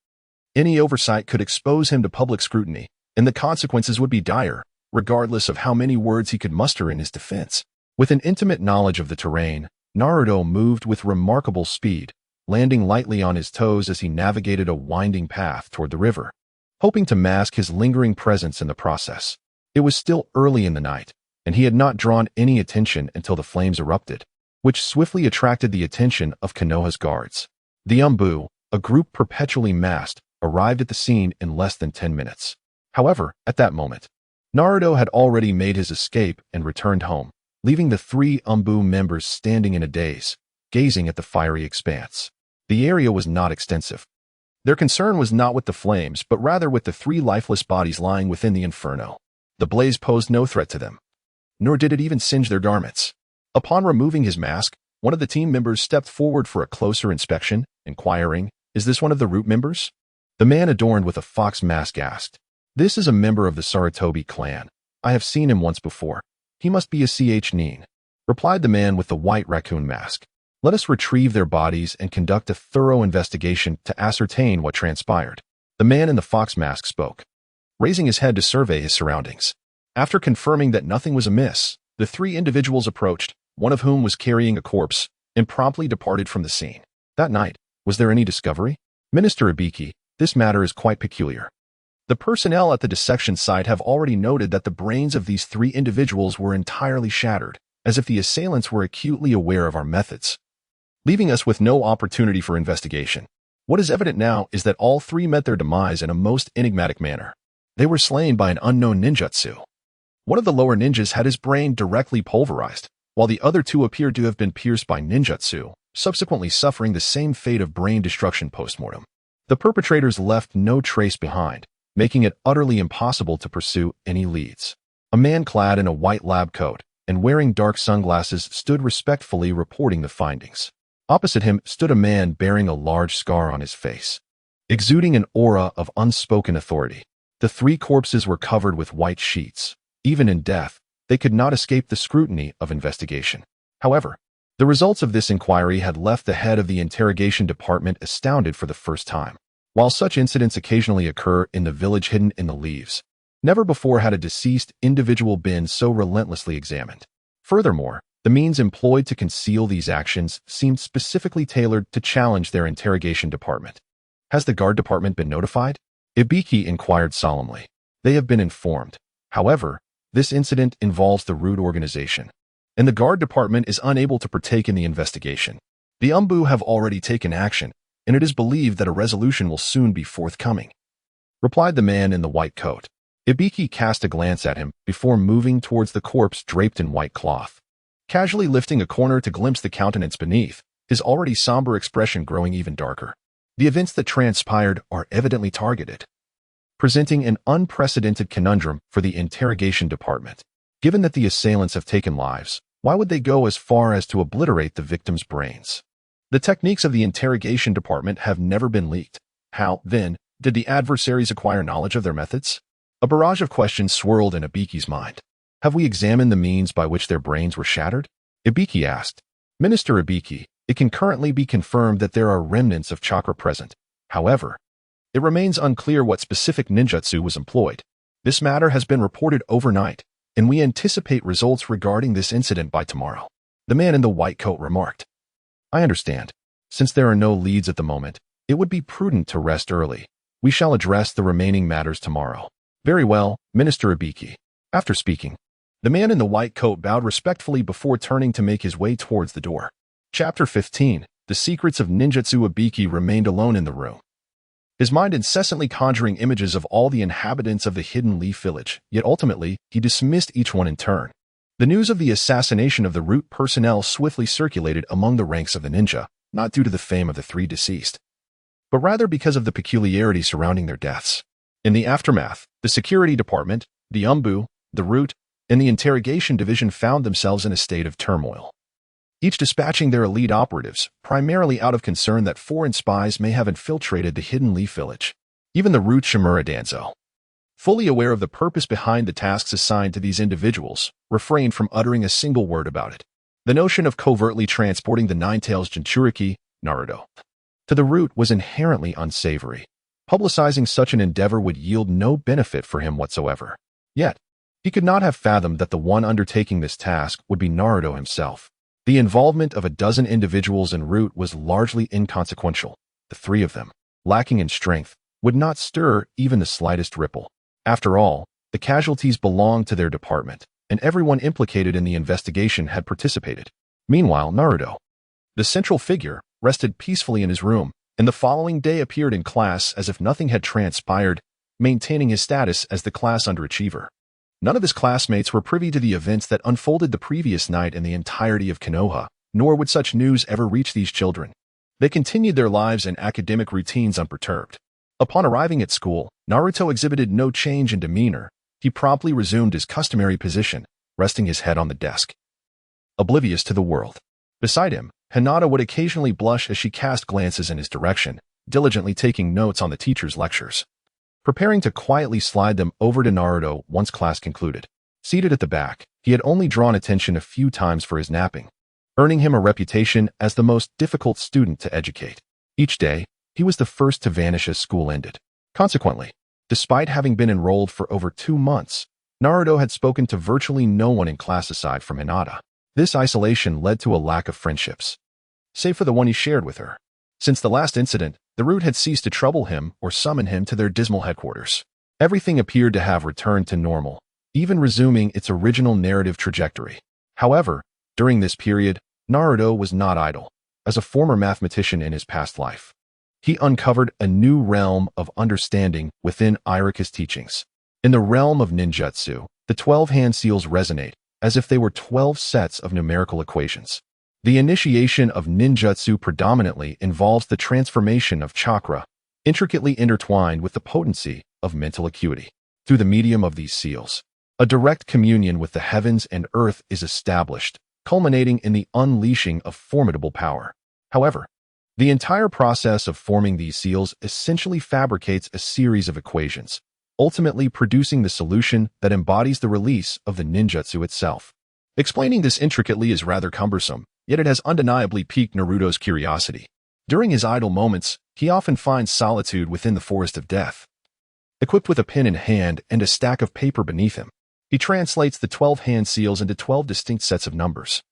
A: Any oversight could expose him to public scrutiny, and the consequences would be dire, regardless of how many words he could muster in his defense. With an intimate knowledge of the terrain, Naruto moved with remarkable speed, landing lightly on his toes as he navigated a winding path toward the river, hoping to mask his lingering presence in the process. It was still early in the night, and he had not drawn any attention until the flames erupted, which swiftly attracted the attention of Konoha's guards. The Umbu, a group perpetually masked, arrived at the scene in less than 10 minutes. However, at that moment, Naruto had already made his escape and returned home, leaving the three Umbu members standing in a daze, gazing at the fiery expanse. The area was not extensive. Their concern was not with the flames, but rather with the three lifeless bodies lying within the inferno. The blaze posed no threat to them, nor did it even singe their garments. Upon removing his mask, one of the team members stepped forward for a closer inspection, inquiring, "Is this one of the root members?" The man adorned with a fox mask asked, "This is a member of the Sarutobi clan. I have seen him once before. He must be a Nin," replied the man with the white raccoon mask. "Let us retrieve their bodies and conduct a thorough investigation to ascertain what transpired." The man in the fox mask spoke, raising his head to survey his surroundings. After confirming that nothing was amiss, the three individuals approached, one of whom was carrying a corpse, and promptly departed from the scene. That night, was there any discovery? Minister Ibiki, this matter is quite peculiar. The personnel at the dissection site have already noted that the brains of these three individuals were entirely shattered, as if the assailants were acutely aware of our methods, leaving us with no opportunity for investigation. What is evident now is that all three met their demise in a most enigmatic manner. They were slain by an unknown ninjutsu. One of the lower ninjas had his brain directly pulverized, while the other two appeared to have been pierced by ninjutsu, subsequently suffering the same fate of brain destruction post-mortem. The perpetrators left no trace behind, making it utterly impossible to pursue any leads. A man clad in a white lab coat and wearing dark sunglasses stood respectfully reporting the findings. Opposite him stood a man bearing a large scar on his face, exuding an aura of unspoken authority. The three corpses were covered with white sheets. Even in death, they could not escape the scrutiny of investigation. However, the results of this inquiry had left the head of the interrogation department astounded for the first time. While such incidents occasionally occur in the village hidden in the leaves, never before had a deceased individual been so relentlessly examined. Furthermore, the means employed to conceal these actions seemed specifically tailored to challenge their interrogation department. Has the guard department been notified? Ibiki inquired solemnly. They have been informed. However, this incident involves the root organization, and the guard department is unable to partake in the investigation. The Umbu have already taken action, and it is believed that a resolution will soon be forthcoming, replied the man in the white coat. Ibiki cast a glance at him before moving towards the corpse draped in white cloth. casually lifting a corner to glimpse the countenance beneath, his already somber expression growing even darker. The events that transpired are evidently targeted, presenting an unprecedented conundrum for the interrogation department. Given that the assailants have taken lives, why would they go as far as to obliterate the victims' brains? The techniques of the interrogation department have never been leaked. How, then, did the adversaries acquire knowledge of their methods? A barrage of questions swirled in Ibiki's mind. Have we examined the means by which their brains were shattered? Ibiki asked. Minister Ibiki, it can currently be confirmed that there are remnants of chakra present. However, it remains unclear what specific ninjutsu was employed. This matter has been reported overnight, and we anticipate results regarding this incident by tomorrow. The man in the white coat remarked. I understand. Since there are no leads at the moment, it would be prudent to rest early. We shall address the remaining matters tomorrow. Very well, Minister Ibiki. After speaking, the man in the white coat bowed respectfully before turning to make his way towards the door. Chapter 15. The secrets of ninjutsu. Ibiki remained alone in the room, his mind incessantly conjuring images of all the inhabitants of the Hidden Leaf Village, yet ultimately, he dismissed each one in turn. The news of the assassination of the root personnel swiftly circulated among the ranks of the ninja, not due to the fame of the three deceased, but rather because of the peculiarity surrounding their deaths. In the aftermath, the security department, the Umbu, the root, and the interrogation division found themselves in a state of turmoil, each dispatching their elite operatives, primarily out of concern that foreign spies may have infiltrated the Hidden Leaf Village. Even the root Shimura Danzo, fully aware of the purpose behind the tasks assigned to these individuals, refrained from uttering a single word about it. The notion of covertly transporting the Nine-Tails Jinchuriki, Naruto, to the root was inherently unsavory. Publicizing such an endeavor would yield no benefit for him whatsoever. Yet, he could not have fathomed that the one undertaking this task would be Naruto himself. The involvement of a dozen individuals en route was largely inconsequential. The three of them, lacking in strength, would not stir even the slightest ripple. After all, the casualties belonged to their department, and everyone implicated in the investigation had participated. Meanwhile, Naruto, the central figure, rested peacefully in his room, and the following day appeared in class as if nothing had transpired, maintaining his status as the class underachiever. None of his classmates were privy to the events that unfolded the previous night in the entirety of Konoha, nor would such news ever reach these children. They continued their lives and academic routines unperturbed. Upon arriving at school, Naruto exhibited no change in demeanor. He promptly resumed his customary position, resting his head on the desk, oblivious to the world. Beside him, Hinata would occasionally blush as she cast glances in his direction, diligently taking notes on the teacher's lectures, preparing to quietly slide them over to Naruto once class concluded. Seated at the back, he had only drawn attention a few times for his napping, earning him a reputation as the most difficult student to educate. Each day, he was the first to vanish as school ended. Consequently, despite having been enrolled for over 2 months, Naruto had spoken to virtually no one in class aside from Hinata. This isolation led to a lack of friendships, save for the one he shared with her. Since the last incident, the root had ceased to trouble him or summon him to their dismal headquarters. Everything appeared to have returned to normal, even resuming its original narrative trajectory. However, during this period, Naruto was not idle. As a former mathematician in his past life, he uncovered a new realm of understanding within Irika's teachings. In the realm of ninjutsu, the 12 hand seals resonate, as if they were 12 sets of numerical equations. The initiation of ninjutsu predominantly involves the transformation of chakra, intricately intertwined with the potency of mental acuity. Through the medium of these seals, a direct communion with the heavens and earth is established, culminating in the unleashing of formidable power. However, the entire process of forming these seals essentially fabricates a series of equations, ultimately producing the solution that embodies the release of the ninjutsu itself. Explaining this intricately is rather cumbersome, yet it has undeniably piqued Naruto's curiosity. During his idle moments, he often finds solitude within the forest of death. Equipped with a pen in hand and a stack of paper beneath him, he translates the 12 hand seals into 12 distinct sets of numbers,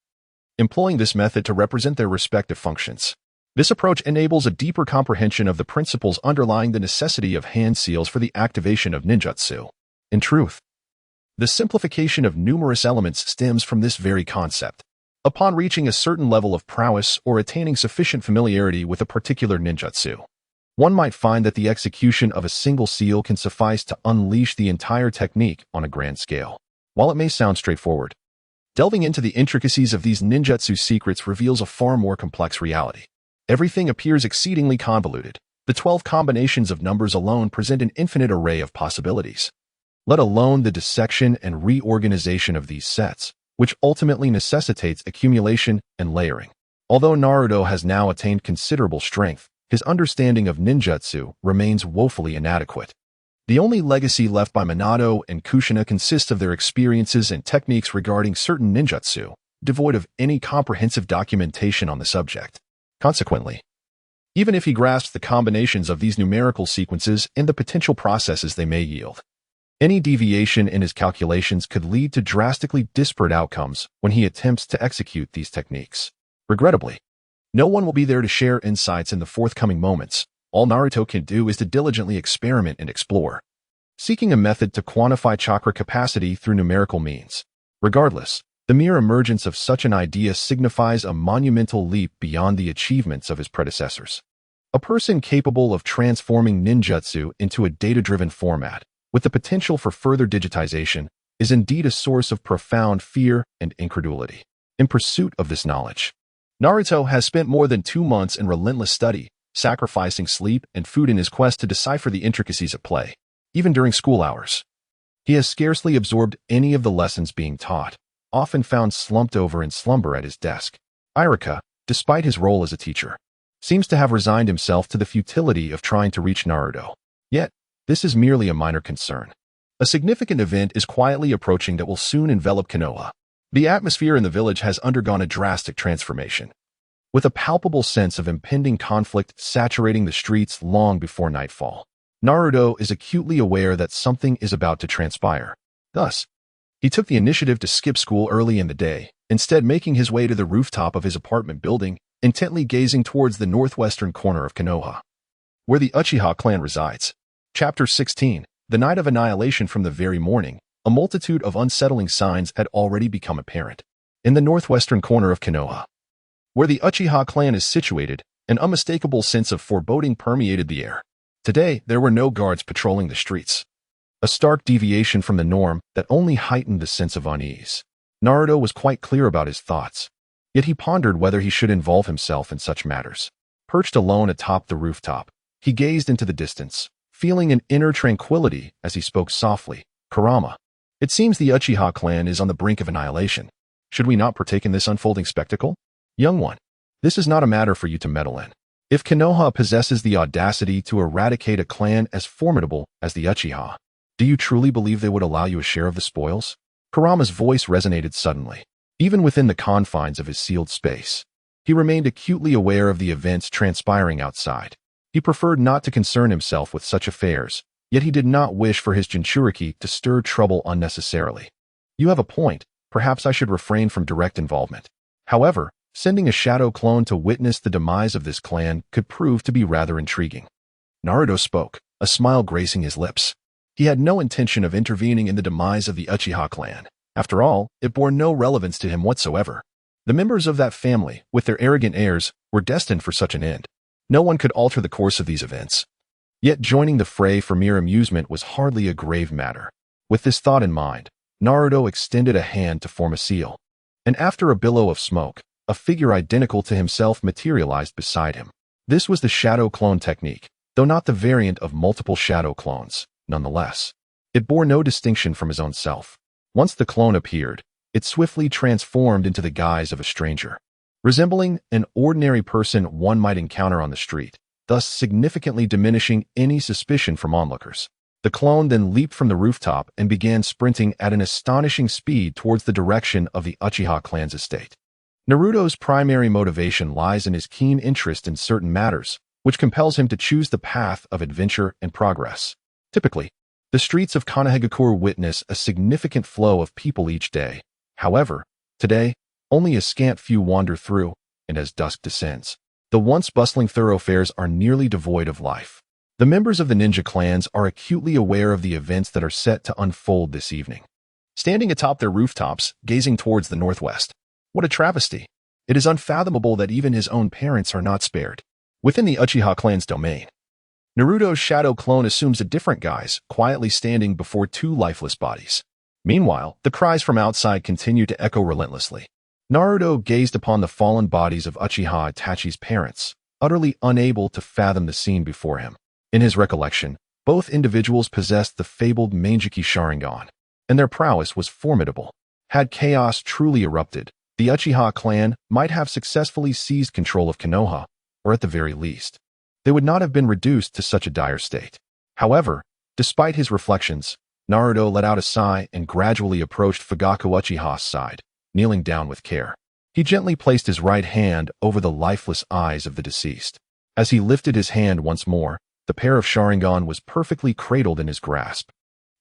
A: employing this method to represent their respective functions. This approach enables a deeper comprehension of the principles underlying the necessity of hand seals for the activation of ninjutsu. In truth, the simplification of numerous elements stems from this very concept. Upon reaching a certain level of prowess or attaining sufficient familiarity with a particular ninjutsu, one might find that the execution of a single seal can suffice to unleash the entire technique on a grand scale. While it may sound straightforward, Delving into the intricacies of these ninjutsu secrets reveals a far more complex reality. Everything appears exceedingly convoluted. The 12 combinations of numbers alone present an infinite array of possibilities, let alone the dissection and reorganization of these sets, which ultimately necessitates accumulation and layering. Although Naruto has now attained considerable strength, his understanding of ninjutsu remains woefully inadequate. The only legacy left by Minato and Kushina consists of their experiences and techniques regarding certain ninjutsu, devoid of any comprehensive documentation on the subject. Consequently, even if he grasps the combinations of these numerical sequences and the potential processes they may yield, any deviation in his calculations could lead to drastically disparate outcomes when he attempts to execute these techniques. Regrettably, no one will be there to share insights in the forthcoming moments. All Naruto can do is to diligently experiment and explore, seeking a method to quantify chakra capacity through numerical means. Regardless, the mere emergence of such an idea signifies a monumental leap beyond the achievements of his predecessors. A person capable of transforming ninjutsu into a data-driven format, with the potential for further digitization, is indeed a source of profound fear and incredulity. In pursuit of this knowledge, Naruto has spent more than 2 months in relentless study, sacrificing sleep and food in his quest to decipher the intricacies at play. Even during school hours, he has scarcely absorbed any of the lessons being taught, often found slumped over in slumber at his desk. Iruka, despite his role as a teacher, seems to have resigned himself to the futility of trying to reach Naruto. Yet, this is merely a minor concern. A significant event is quietly approaching that will soon envelop Konoha. The atmosphere in the village has undergone a drastic transformation, with a palpable sense of impending conflict saturating the streets long before nightfall. Naruto is acutely aware that something is about to transpire. Thus, he took the initiative to skip school early in the day, instead making his way to the rooftop of his apartment building, intently gazing towards the northwestern corner of Konoha, where the Uchiha clan resides. Chapter 16. The night of annihilation. From the very morning, a multitude of unsettling signs had already become apparent. In the northwestern corner of Konoha, where the Uchiha clan is situated, an unmistakable sense of foreboding permeated the air. Today, there were no guards patrolling the streets, a stark deviation from the norm that only heightened the sense of unease. Naruto was quite clear about his thoughts, yet he pondered whether he should involve himself in such matters. Perched alone atop the rooftop, he gazed into the distance, feeling an inner tranquility as he spoke softly. Kurama, it seems the Uchiha clan is on the brink of annihilation. Should we not partake in this unfolding spectacle? Young one, this is not a matter for you to meddle in. If Konoha possesses the audacity to eradicate a clan as formidable as the Uchiha, do you truly believe they would allow you a share of the spoils? Kurama's voice resonated suddenly. Even within the confines of his sealed space, he remained acutely aware of the events transpiring outside. He preferred not to concern himself with such affairs, yet he did not wish for his Jinchuriki to stir trouble unnecessarily. You have a point. Perhaps I should refrain from direct involvement. However, sending a shadow clone to witness the demise of this clan could prove to be rather intriguing. Naruto spoke, a smile gracing his lips. He had no intention of intervening in the demise of the Uchiha clan. After all, it bore no relevance to him whatsoever. The members of that family, with their arrogant heirs, were destined for such an end. No one could alter the course of these events. Yet joining the fray for mere amusement was hardly a grave matter. With this thought in mind, Naruto extended a hand to form a seal. And after a billow of smoke, a figure identical to himself materialized beside him. This was the shadow clone technique, though not the variant of multiple shadow clones. Nonetheless, it bore no distinction from his own self. Once the clone appeared, it swiftly transformed into the guise of a stranger, resembling an ordinary person one might encounter on the street, thus significantly diminishing any suspicion from onlookers. The clone then leaped from the rooftop and began sprinting at an astonishing speed towards the direction of the Uchiha clan's estate. Naruto's primary motivation lies in his keen interest in certain matters, which compels him to choose the path of adventure and progress. Typically, the streets of Konohagakure witness a significant flow of people each day. However, today, only a scant few wander through, and as dusk descends, the once bustling thoroughfares are nearly devoid of life. The members of the ninja clans are acutely aware of the events that are set to unfold this evening. Standing atop their rooftops, gazing towards the northwest. What a travesty! It is unfathomable that even his own parents are not spared. Within the Uchiha clan's domain, Naruto's shadow clone assumes a different guise, quietly standing before two lifeless bodies. Meanwhile, the cries from outside continued to echo relentlessly. Naruto gazed upon the fallen bodies of Uchiha Itachi's parents, utterly unable to fathom the scene before him. In his recollection, both individuals possessed the fabled Ninjutsu Sharingan, and their prowess was formidable. Had chaos truly erupted, the Uchiha clan might have successfully seized control of Konoha, or at the very least, they would not have been reduced to such a dire state. However, despite his reflections, Naruto let out a sigh and gradually approached Fugaku Uchiha's side, kneeling down with care. He gently placed his right hand over the lifeless eyes of the deceased. As he lifted his hand once more, the pair of Sharingan was perfectly cradled in his grasp,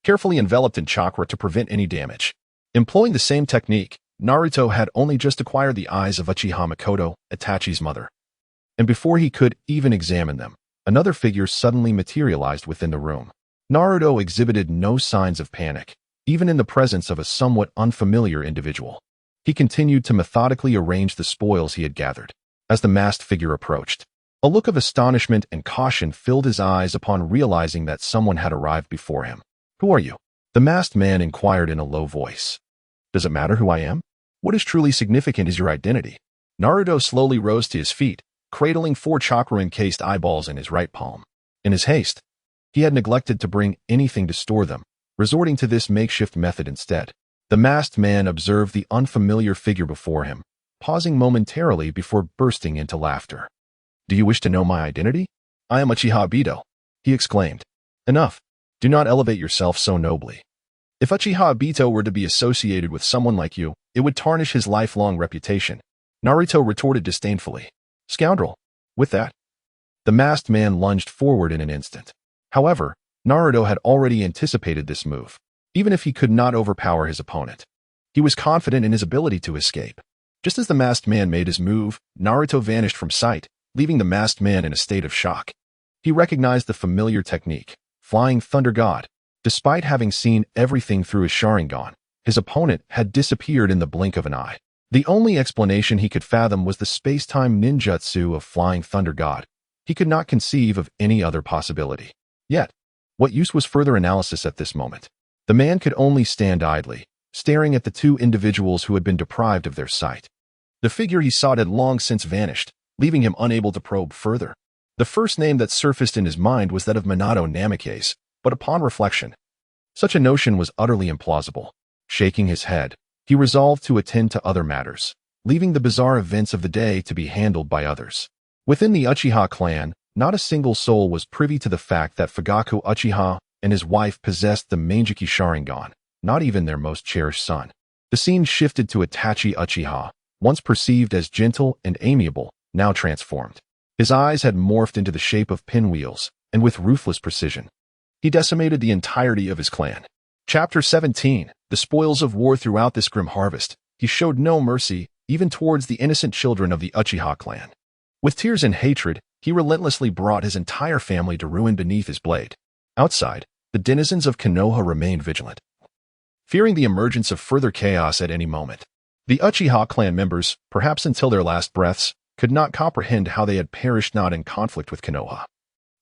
A: carefully enveloped in chakra to prevent any damage. Employing the same technique, Naruto had only just acquired the eyes of Uchiha Makoto, Itachi's mother. And before he could even examine them, another figure suddenly materialized within the room. Naruto exhibited no signs of panic, even in the presence of a somewhat unfamiliar individual. He continued to methodically arrange the spoils he had gathered. As the masked figure approached, a look of astonishment and caution filled his eyes upon realizing that someone had arrived before him. "Who are you?" the masked man inquired in a low voice. "Does it matter who I am? What is truly significant is your identity." Naruto slowly rose to his feet, cradling 4 chakra-encased eyeballs in his right palm. In his haste, he had neglected to bring anything to store them, resorting to this makeshift method instead. The masked man observed the unfamiliar figure before him, pausing momentarily before bursting into laughter. "Do you wish to know my identity? I am Uchiha Obito," he exclaimed. "Enough. Do not elevate yourself so nobly. If Uchiha Obito were to be associated with someone like you, it would tarnish his lifelong reputation," Naruto retorted disdainfully. "Scoundrel." With that, the masked man lunged forward in an instant. However, Naruto had already anticipated this move. Even if he could not overpower his opponent, he was confident in his ability to escape. Just as the masked man made his move, Naruto vanished from sight, leaving the masked man in a state of shock. He recognized the familiar technique, Flying Thunder God. Despite having seen everything through his Sharingan, his opponent had disappeared in the blink of an eye. The only explanation he could fathom was the space-time ninjutsu of Flying Thunder God. He could not conceive of any other possibility. Yet, what use was further analysis at this moment? The man could only stand idly, staring at the 2 individuals who had been deprived of their sight. The figure he sought had long since vanished, leaving him unable to probe further. The first name that surfaced in his mind was that of Minato Namikaze, but upon reflection, such a notion was utterly implausible. Shaking his head, he resolved to attend to other matters, leaving the bizarre events of the day to be handled by others. Within the Uchiha clan, not a single soul was privy to the fact that Fugaku Uchiha and his wife possessed the Ninjutsu Sharingan, not even their most cherished son. The scene shifted to Itachi Uchiha, once perceived as gentle and amiable, now transformed. His eyes had morphed into the shape of pinwheels, and with ruthless precision, he decimated the entirety of his clan. Chapter 17, The Spoils of War. Throughout this grim harvest, he showed no mercy, even towards the innocent children of the Uchiha clan. With tears and hatred, he relentlessly brought his entire family to ruin beneath his blade. Outside, the denizens of Konoha remained vigilant, fearing the emergence of further chaos at any moment. The Uchiha clan members, perhaps until their last breaths, could not comprehend how they had perished not in conflict with Konoha,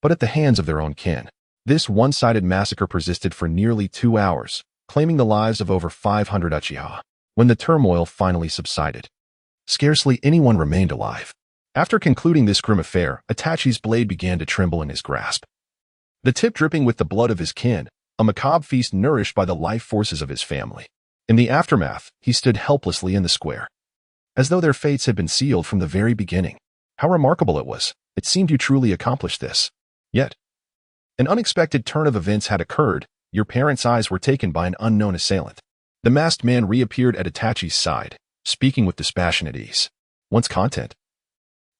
A: but at the hands of their own kin. This one-sided massacre persisted for nearly 2 hours, claiming the lives of over 500 Uchiha. When the turmoil finally subsided, scarcely anyone remained alive. After concluding this grim affair, Itachi's blade began to tremble in his grasp, the tip dripping with the blood of his kin, a macabre feast nourished by the life forces of his family. In the aftermath, he stood helplessly in the square, as though their fates had been sealed from the very beginning. How remarkable it was. It seemed you truly accomplished this. Yet, an unexpected turn of events had occurred. Your parents' eyes were taken by an unknown assailant. The masked man reappeared at Itachi's side, speaking with dispassionate ease. Once content.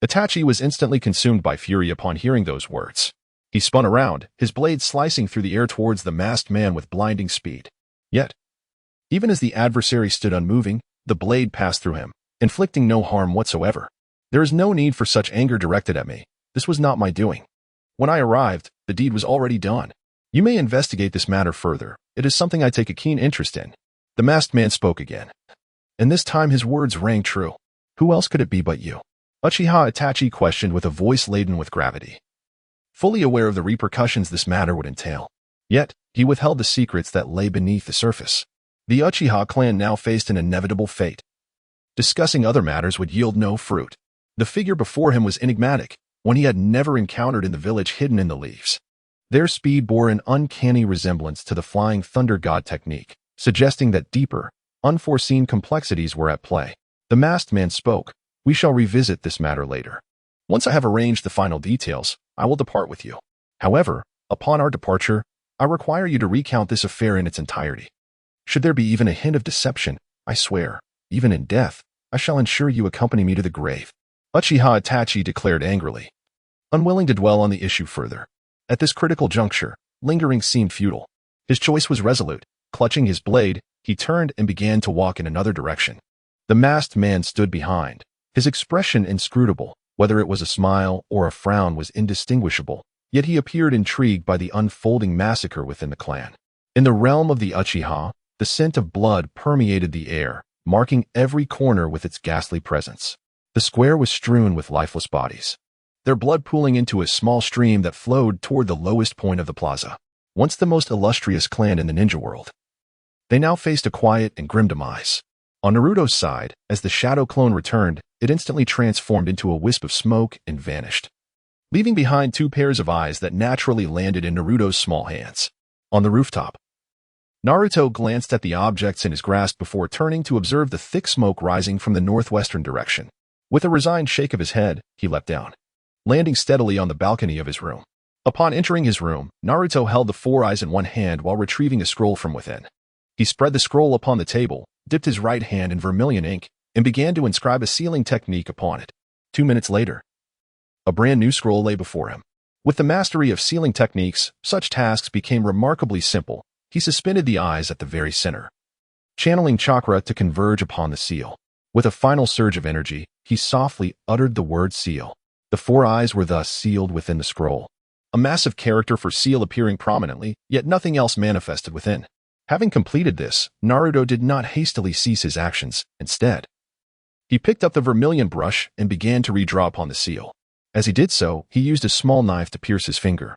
A: Itachi was instantly consumed by fury upon hearing those words. He spun around, his blade slicing through the air towards the masked man with blinding speed. Yet, even as the adversary stood unmoving, the blade passed through him, inflicting no harm whatsoever. There is no need for such anger directed at me. This was not my doing. When I arrived, the deed was already done. You may investigate this matter further. It is something I take a keen interest in. The masked man spoke again, and this time his words rang true. Who else could it be but you? Uchiha Itachi questioned with a voice laden with gravity, fully aware of the repercussions this matter would entail. Yet, he withheld the secrets that lay beneath the surface. The Uchiha clan now faced an inevitable fate. Discussing other matters would yield no fruit. The figure before him was enigmatic, one he had never encountered in the village hidden in the leaves. Their speed bore an uncanny resemblance to the flying thunder god technique, suggesting that deeper, unforeseen complexities were at play. The masked man spoke. We shall revisit this matter later. Once I have arranged the final details, I will depart with you. However, upon our departure, I require you to recount this affair in its entirety. Should there be even a hint of deception, I swear, even in death, I shall ensure you accompany me to the grave. Uchiha Itachi declared angrily, unwilling to dwell on the issue further. At this critical juncture, lingering seemed futile. His choice was resolute. Clutching his blade, he turned and began to walk in another direction. The masked man stood behind. His expression inscrutable, whether it was a smile or a frown was indistinguishable, yet he appeared intrigued by the unfolding massacre within the clan. In the realm of the Uchiha, the scent of blood permeated the air, marking every corner with its ghastly presence. The square was strewn with lifeless bodies, their blood pooling into a small stream that flowed toward the lowest point of the plaza. Once the most illustrious clan in the ninja world, they now faced a quiet and grim demise. On Naruto's side, as the shadow clone returned, it instantly transformed into a wisp of smoke and vanished, leaving behind two pairs of eyes that naturally landed in Naruto's small hands. On the rooftop, Naruto glanced at the objects in his grasp before turning to observe the thick smoke rising from the northwestern direction. With a resigned shake of his head, he leapt down, landing steadily on the balcony of his room. Upon entering his room, Naruto held the four eyes in one hand while retrieving a scroll from within. He spread the scroll upon the table, dipped his right hand in vermilion ink, and began to inscribe a sealing technique upon it. 2 minutes later, a brand new scroll lay before him. With the mastery of sealing techniques, such tasks became remarkably simple. He suspended the eyes at the very center, channeling chakra to converge upon the seal. With a final surge of energy, he softly uttered the word seal. The four eyes were thus sealed within the scroll. A massive character for seal appearing prominently, yet nothing else manifested within. Having completed this, Naruto did not hastily cease his actions. Instead, he picked up the vermilion brush and began to redraw upon the seal. As he did so, he used a small knife to pierce his finger,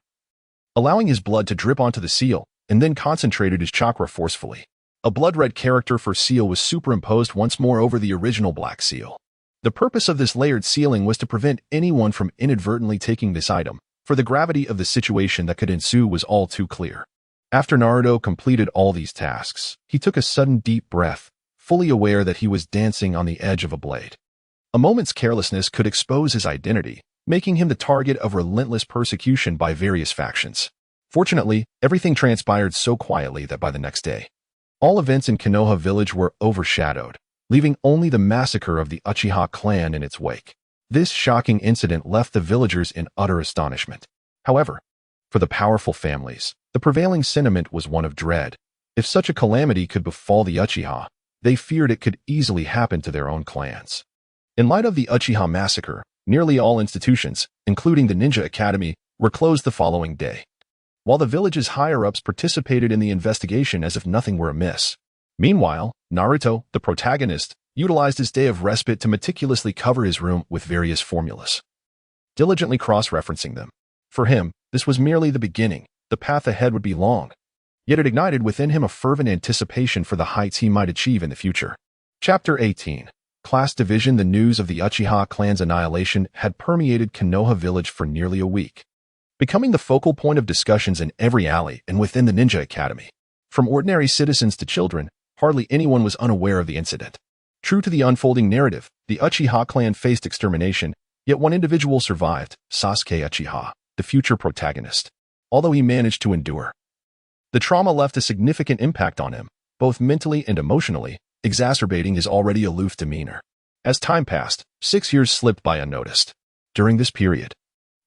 A: allowing his blood to drip onto the seal, and then concentrated his chakra forcefully. A blood-red character for seal was superimposed once more over the original black seal. The purpose of this layered sealing was to prevent anyone from inadvertently taking this item, for the gravity of the situation that could ensue was all too clear. After Naruto completed all these tasks, he took a sudden deep breath, fully aware that he was dancing on the edge of a blade. A moment's carelessness could expose his identity, making him the target of relentless persecution by various factions. Fortunately, everything transpired so quietly that by the next day, all events in Konoha village were overshadowed, leaving only the massacre of the Uchiha clan in its wake. This shocking incident left the villagers in utter astonishment. However, for the powerful families, the prevailing sentiment was one of dread. If such a calamity could befall the Uchiha, they feared it could easily happen to their own clans. In light of the Uchiha massacre, nearly all institutions, including the Ninja Academy, were closed the following day, while the village's higher-ups participated in the investigation as if nothing were amiss. Meanwhile, Naruto, the protagonist, utilized his day of respite to meticulously cover his room with various formulas, diligently cross-referencing them. For him, this was merely the beginning. The path ahead would be long, yet it ignited within him a fervent anticipation for the heights he might achieve in the future. Chapter 18. Class Division. The news of the Uchiha clan's annihilation had permeated Konoha village for nearly a week, becoming the focal point of discussions in every alley and within the Ninja Academy. From ordinary citizens to children, hardly anyone was unaware of the incident. True to the unfolding narrative, the Uchiha clan faced extermination, yet one individual survived, Sasuke Uchiha, the future protagonist. Although he managed to endure, the trauma left a significant impact on him, both mentally and emotionally, exacerbating his already aloof demeanor. As time passed, 6 years slipped by unnoticed. During this period,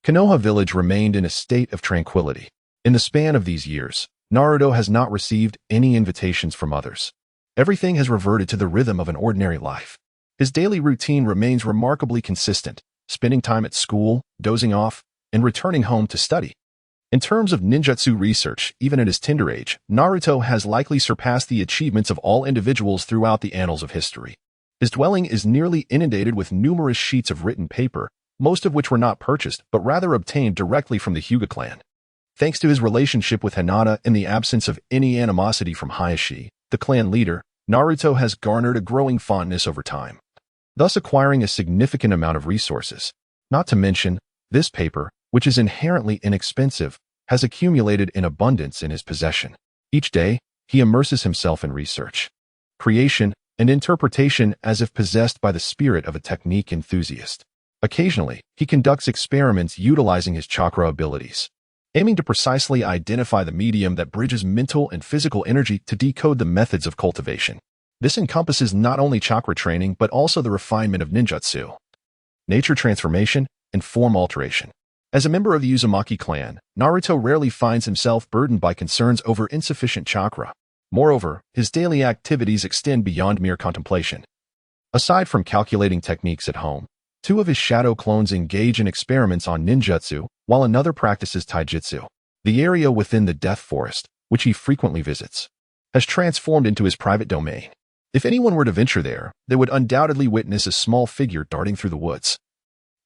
A: Konoha village remained in a state of tranquility. In the span of these years, Naruto has not received any invitations from others. Everything has reverted to the rhythm of an ordinary life. His daily routine remains remarkably consistent, spending time at school, dozing off, and returning home to study. In terms of ninjutsu research, even at his tender age, Naruto has likely surpassed the achievements of all individuals throughout the annals of history. His dwelling is nearly inundated with numerous sheets of written paper, most of which were not purchased but rather obtained directly from the Hyuga clan. Thanks to his relationship with Hinata and the absence of any animosity from Hayashi, the clan leader, Naruto has garnered a growing fondness over time, thus acquiring a significant amount of resources. Not to mention, this paper, which is inherently inexpensive, has accumulated in abundance in his possession. Each day, he immerses himself in research, creation, and interpretation as if possessed by the spirit of a technique enthusiast. Occasionally, he conducts experiments utilizing his chakra abilities, aiming to precisely identify the medium that bridges mental and physical energy to decode the methods of cultivation. This encompasses not only chakra training but also the refinement of ninjutsu, nature transformation, and form alteration. As a member of the Uzumaki clan, Naruto rarely finds himself burdened by concerns over insufficient chakra. Moreover, his daily activities extend beyond mere contemplation. Aside from calculating techniques at home, two of his shadow clones engage in experiments on ninjutsu, while another practices taijutsu. The area within the Death Forest, which he frequently visits, has transformed into his private domain. If anyone were to venture there, they would undoubtedly witness a small figure darting through the woods,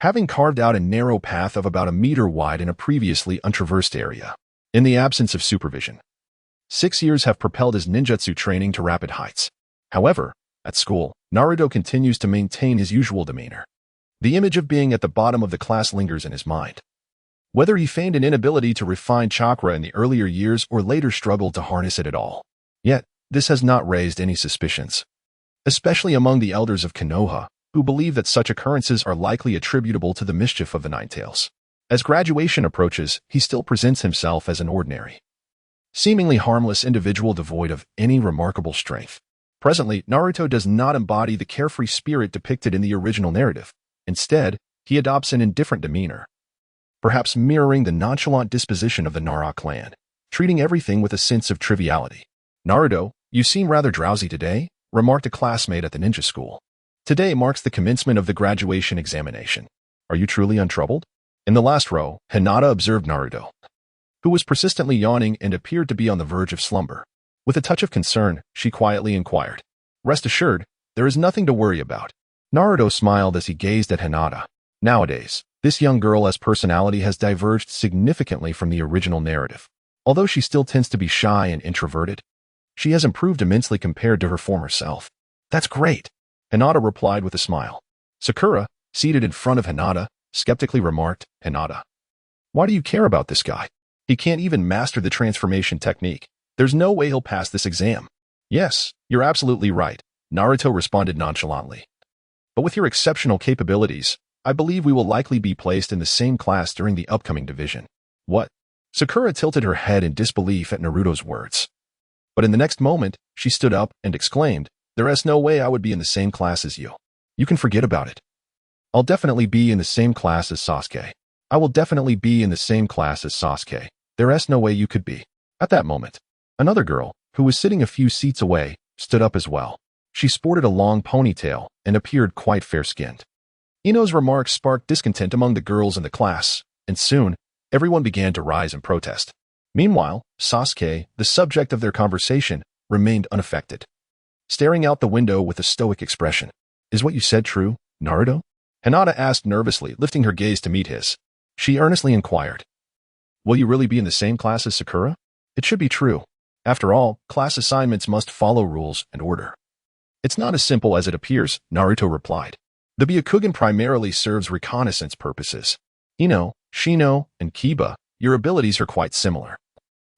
A: having carved out a narrow path of about a meter wide in a previously untraversed area. In the absence of supervision, 6 years have propelled his ninjutsu training to rapid heights. However, at school, Naruto continues to maintain his usual demeanor. The image of being at the bottom of the class lingers in his mind. Whether he feigned an inability to refine chakra in the earlier years or later struggled to harness it at all. Yet, this has not raised any suspicions, especially among the elders of Konoha, who believe that such occurrences are likely attributable to the mischief of the Ninetales. As graduation approaches, he still presents himself as an ordinary, seemingly harmless individual devoid of any remarkable strength. Presently, Naruto does not embody the carefree spirit depicted in the original narrative. Instead, he adopts an indifferent demeanor, perhaps mirroring the nonchalant disposition of the Nara clan, treating everything with a sense of triviality. "Naruto, you seem rather drowsy today," remarked a classmate at the ninja school. "Today marks the commencement of the graduation examination. Are you truly untroubled?" In the last row, Hinata observed Naruto, who was persistently yawning and appeared to be on the verge of slumber. With a touch of concern, she quietly inquired, "Rest assured, there is nothing to worry about." Naruto smiled as he gazed at Hinata. Nowadays, this young girl's personality has diverged significantly from the original narrative. Although she still tends to be shy and introverted, she has improved immensely compared to her former self. "That's great," Hinata replied with a smile. Sakura, seated in front of Hinata, skeptically remarked, "Hinata, why do you care about this guy? He can't even master the transformation technique. There's no way he'll pass this exam." "Yes, you're absolutely right," Naruto responded nonchalantly. "But with your exceptional capabilities, I believe we will likely be placed in the same class during the upcoming division." "What?" Sakura tilted her head in disbelief at Naruto's words. But in the next moment, she stood up and exclaimed, "There is no way I would be in the same class as you. You can forget about it. I'll definitely be in the same class as Sasuke. I will definitely be in the same class as Sasuke. There is no way you could be." At that moment, another girl, who was sitting a few seats away, stood up as well. She sported a long ponytail and appeared quite fair-skinned. Ino's remarks sparked discontent among the girls in the class, and soon, everyone began to rise and protest. Meanwhile, Sasuke, the subject of their conversation, remained unaffected, staring out the window with a stoic expression. "Is what you said true, Naruto?" Hinata asked nervously, lifting her gaze to meet his. She earnestly inquired, "Will you really be in the same class as Sakura?" "It should be true. After all, class assignments must follow rules and order." "It's not as simple as it appears," Naruto replied. "The Byakugan primarily serves reconnaissance purposes. Ino, Shino, and Kiba, your abilities are quite similar,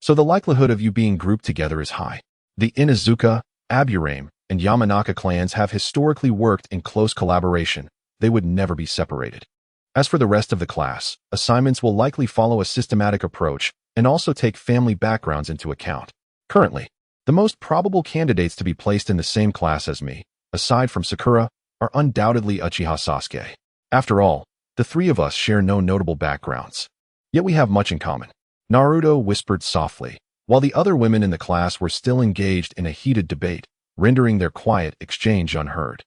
A: so the likelihood of you being grouped together is high. The Inuzuka, Aburame, and Yamanaka clans have historically worked in close collaboration. They would never be separated. As for the rest of the class, assignments will likely follow a systematic approach and also take family backgrounds into account. Currently, the most probable candidates to be placed in the same class as me, aside from Sakura, are undoubtedly Uchiha Sasuke. After all, the three of us share no notable backgrounds. Yet we have much in common." Naruto whispered softly, while the other women in the class were still engaged in a heated debate, rendering their quiet exchange unheard.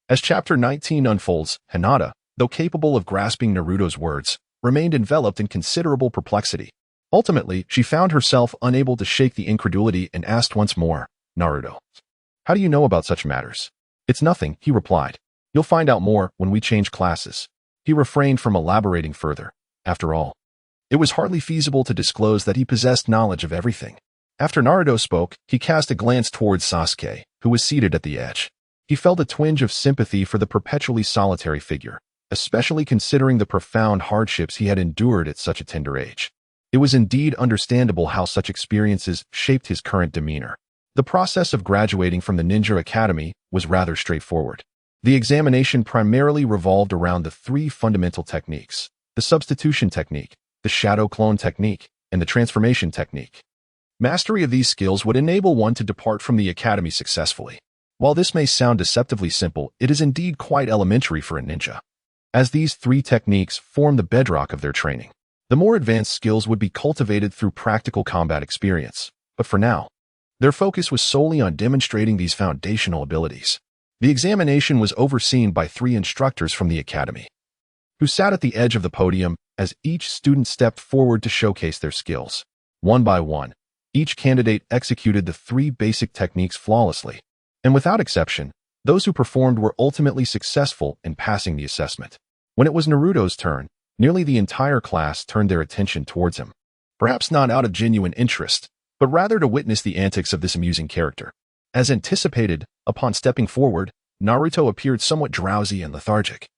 A: As Chapter 19 unfolds, Hinata, though capable of grasping Naruto's words, remained enveloped in considerable perplexity. Ultimately, she found herself unable to shake the incredulity and asked once more, "Naruto, how do you know about such matters?" "It's nothing," he replied. "You'll find out more when we change classes." He refrained from elaborating further. After all, it was hardly feasible to disclose that he possessed knowledge of everything. After Naruto spoke, he cast a glance towards Sasuke, who was seated at the edge. He felt a twinge of sympathy for the perpetually solitary figure, especially considering the profound hardships he had endured at such a tender age. It was indeed understandable how such experiences shaped his current demeanor. The process of graduating from the Ninja Academy was rather straightforward. The examination primarily revolved around the three fundamental techniques: the substitution technique, the shadow clone technique, and the transformation technique. Mastery of these skills would enable one to depart from the academy successfully. While this may sound deceptively simple, it is indeed quite elementary for a ninja, as these three techniques form the bedrock of their training. The more advanced skills would be cultivated through practical combat experience, but for now, their focus was solely on demonstrating these foundational abilities. The examination was overseen by three instructors from the academy, who sat at the edge of the podium as each student stepped forward to showcase their skills. One by one, each candidate executed the three basic techniques flawlessly, and without exception, those who performed were ultimately successful in passing the assessment. When it was Naruto's turn, nearly the entire class turned their attention towards him, perhaps not out of genuine interest, but rather to witness the antics of this amusing character. As anticipated, upon stepping forward, Naruto appeared somewhat drowsy and lethargic,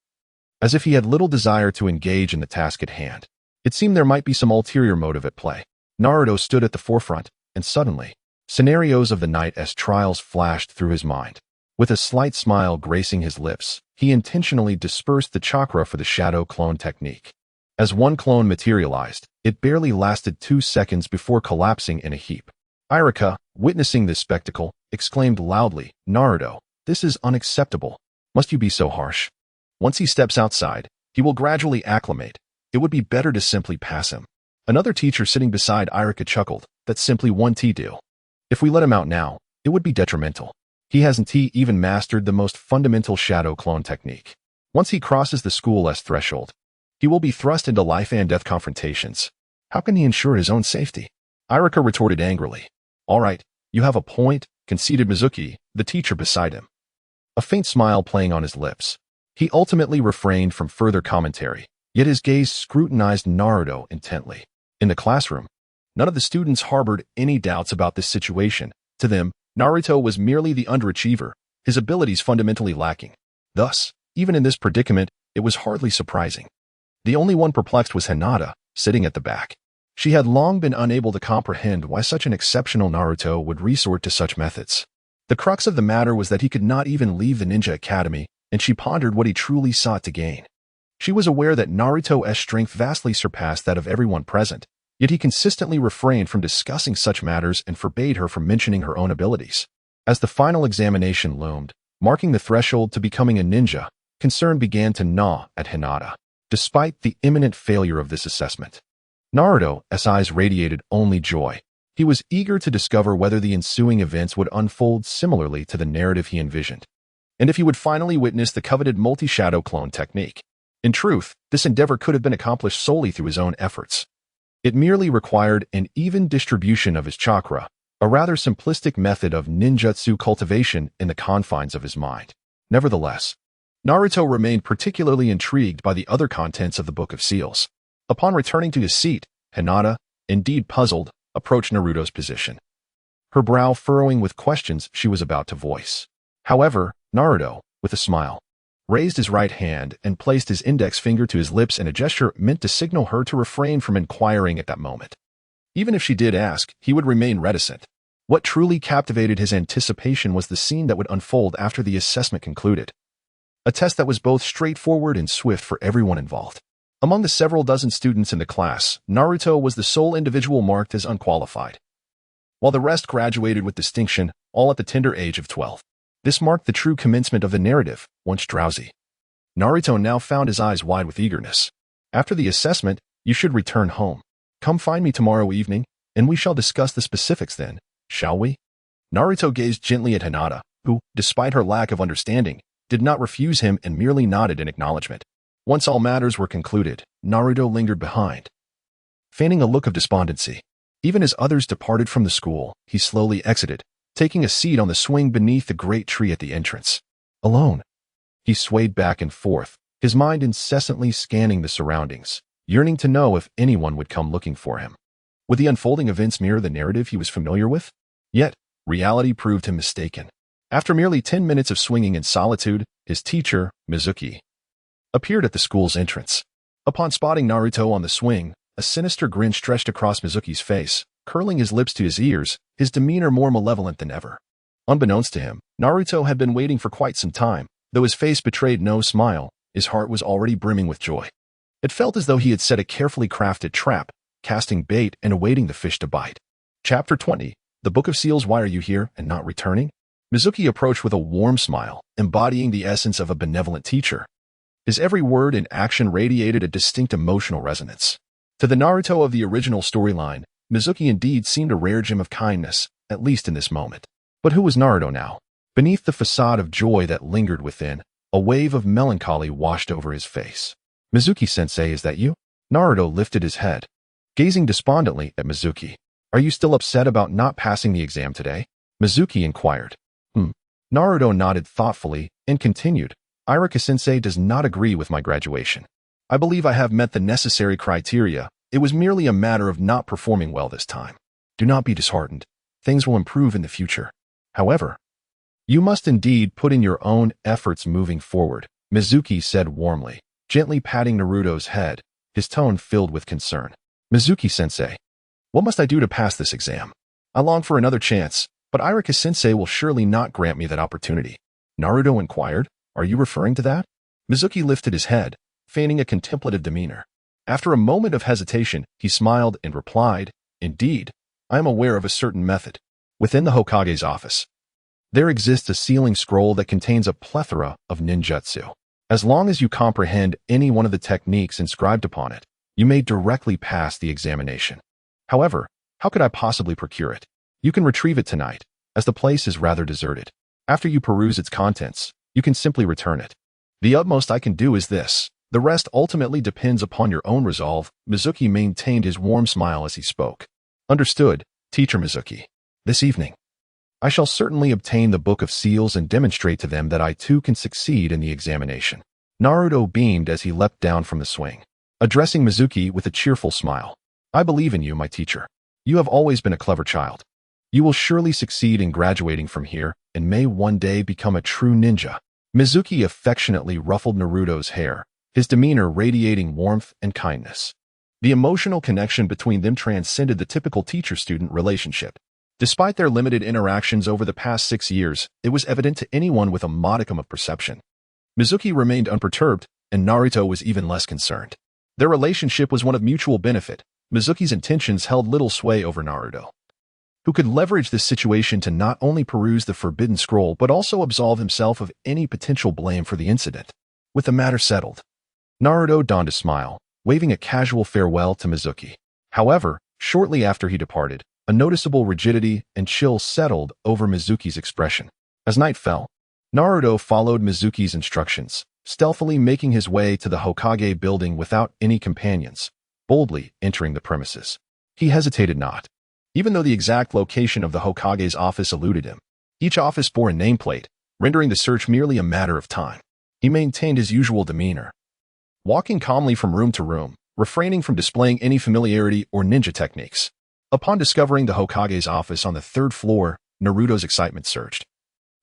A: as if he had little desire to engage in the task at hand. It seemed there might be some ulterior motive at play. Naruto stood at the forefront, and suddenly, scenarios of the night as trials flashed through his mind. With a slight smile gracing his lips, he intentionally dispersed the chakra for the shadow clone technique. As one clone materialized, it barely lasted 2 seconds before collapsing in a heap. Irika, witnessing this spectacle, exclaimed loudly, "Naruto, this is unacceptable. Must you be so harsh? Once he steps outside, he will gradually acclimate. It would be better to simply pass him." Another teacher sitting beside Irika chuckled, "That's simply one T deal. If we let him out now, it would be detrimental. He hasn't even mastered the most fundamental shadow clone technique. Once he crosses the school S threshold, he will be thrust into life and death confrontations. How can he ensure his own safety?" Irika retorted angrily. "All right, you have a point," conceded Mizuki, the teacher beside him, a faint smile playing on his lips. He ultimately refrained from further commentary, yet his gaze scrutinized Naruto intently. In the classroom, none of the students harbored any doubts about this situation. To them, Naruto was merely the underachiever, his abilities fundamentally lacking. Thus, even in this predicament, it was hardly surprising. The only one perplexed was Hinata, sitting at the back. She had long been unable to comprehend why such an exceptional Naruto would resort to such methods. The crux of the matter was that he could not even leave the Ninja Academy, and she pondered what he truly sought to gain. She was aware that Naruto's strength vastly surpassed that of everyone present, yet he consistently refrained from discussing such matters and forbade her from mentioning her own abilities. As the final examination loomed, marking the threshold to becoming a ninja, concern began to gnaw at Hinata. Despite the imminent failure of this assessment, Naruto's eyes radiated only joy. He was eager to discover whether the ensuing events would unfold similarly to the narrative he envisioned, and if he would finally witness the coveted multi-shadow clone technique. In truth, this endeavor could have been accomplished solely through his own efforts. It merely required an even distribution of his chakra, a rather simplistic method of ninjutsu cultivation in the confines of his mind. Nevertheless, Naruto remained particularly intrigued by the other contents of the Book of Seals. Upon returning to his seat, Hinata, indeed puzzled, approached Naruto's position, her brow furrowing with questions she was about to voice. However, Naruto, with a smile, raised his right hand and placed his index finger to his lips in a gesture meant to signal her to refrain from inquiring at that moment. Even if she did ask, he would remain reticent. What truly captivated his anticipation was the scene that would unfold after the assessment concluded. A test that was both straightforward and swift for everyone involved. Among the several dozen students in the class, Naruto was the sole individual marked as unqualified, while the rest graduated with distinction, all at the tender age of 12. This marked the true commencement of the narrative, once drowsy. Naruto now found his eyes wide with eagerness. "After the assessment, you should return home. Come find me tomorrow evening, and we shall discuss the specifics then, shall we?" Naruto gazed gently at Hinata, who, despite her lack of understanding, did not refuse him and merely nodded in acknowledgement. Once all matters were concluded, Naruto lingered behind, feigning a look of despondency. Even as others departed from the school, he slowly exited, taking a seat on the swing beneath the great tree at the entrance. Alone, he swayed back and forth, his mind incessantly scanning the surroundings, yearning to know if anyone would come looking for him. Would the unfolding events mirror the narrative he was familiar with? Yet, reality proved him mistaken. After merely 10 minutes of swinging in solitude, his teacher, Mizuki, appeared at the school's entrance. Upon spotting Naruto on the swing, a sinister grin stretched across Mizuki's face, curling his lips to his ears, his demeanor more malevolent than ever. Unbeknownst to him, Naruto had been waiting for quite some time. Though his face betrayed no smile, his heart was already brimming with joy. It felt as though he had set a carefully crafted trap, casting bait and awaiting the fish to bite. Chapter 20. The Book of Seals. Why are you here and not returning? Mizuki approached with a warm smile, embodying the essence of a benevolent teacher. His every word and action radiated a distinct emotional resonance. To the Naruto of the original storyline, Mizuki indeed seemed a rare gem of kindness, at least in this moment. But who was Naruto now? Beneath the facade of joy that lingered within, a wave of melancholy washed over his face. Mizuki-sensei, is that you? Naruto lifted his head, gazing despondently at Mizuki. Are you still upset about not passing the exam today? Mizuki inquired. Naruto nodded thoughtfully and continued. Irika-sensei does not agree with my graduation. I believe I have met the necessary criteria. It was merely a matter of not performing well this time. Do not be disheartened. Things will improve in the future. However, you must indeed put in your own efforts moving forward, Mizuki said warmly, gently patting Naruto's head, his tone filled with concern. Mizuki-sensei, what must I do to pass this exam? I long for another chance, but Irika-sensei will surely not grant me that opportunity. Naruto inquired. Are you referring to that? Mizuki lifted his head, feigning a contemplative demeanor. After a moment of hesitation, he smiled and replied, Indeed, I am aware of a certain method. Within the Hokage's office, there exists a sealing scroll that contains a plethora of ninjutsu. As long as you comprehend any one of the techniques inscribed upon it, you may directly pass the examination. However, how could I possibly procure it? You can retrieve it tonight, as the place is rather deserted. After you peruse its contents, you can simply return it. The utmost I can do is this. The rest ultimately depends upon your own resolve. Mizuki maintained his warm smile as he spoke. Understood, Teacher Mizuki. This evening, I shall certainly obtain the Book of Seals and demonstrate to them that I too can succeed in the examination. Naruto beamed as he leapt down from the swing, addressing Mizuki with a cheerful smile. I believe in you, my teacher. You have always been a clever child. You will surely succeed in graduating from here and may one day become a true ninja. Mizuki affectionately ruffled Naruto's hair, his demeanor radiating warmth and kindness. The emotional connection between them transcended the typical teacher-student relationship. Despite their limited interactions over the past 6 years, it was evident to anyone with a modicum of perception. Mizuki remained unperturbed, and Naruto was even less concerned. Their relationship was one of mutual benefit. Mizuki's intentions held little sway over Naruto, who could leverage this situation to not only peruse the forbidden scroll but also absolve himself of any potential blame for the incident. With the matter settled, Naruto donned a smile, waving a casual farewell to Mizuki. However, shortly after he departed, a noticeable rigidity and chill settled over Mizuki's expression. As night fell, Naruto followed Mizuki's instructions, stealthily making his way to the Hokage building without any companions, boldly entering the premises. He hesitated not. Even though the exact location of the Hokage's office eluded him, each office bore a nameplate, rendering the search merely a matter of time. He maintained his usual demeanor, walking calmly from room to room, refraining from displaying any familiarity or ninja techniques. Upon discovering the Hokage's office on the 3rd floor, Naruto's excitement surged,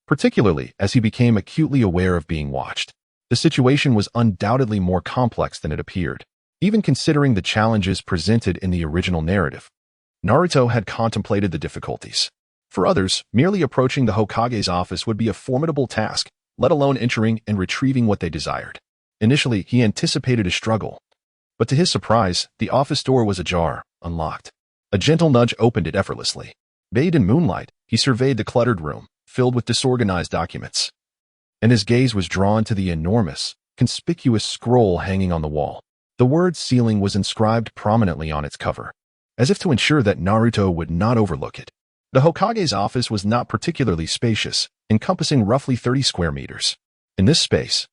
A: particularly as he became acutely aware of being watched. The situation was undoubtedly more complex than it appeared, even considering the challenges presented in the original narrative. Naruto had contemplated the difficulties. For others, merely approaching the Hokage's office would be a formidable task, let alone entering and retrieving what they desired. Initially, he anticipated a struggle, but to his surprise, the office door was ajar, unlocked. A gentle nudge opened it effortlessly. Bathed in moonlight, he surveyed the cluttered room, filled with disorganized documents, and his gaze was drawn to the enormous, conspicuous scroll hanging on the wall. The word sealing was inscribed prominently on its cover, as if to ensure that Naruto would not overlook it. The Hokage's office was not particularly spacious, encompassing roughly 30 square meters. In this space,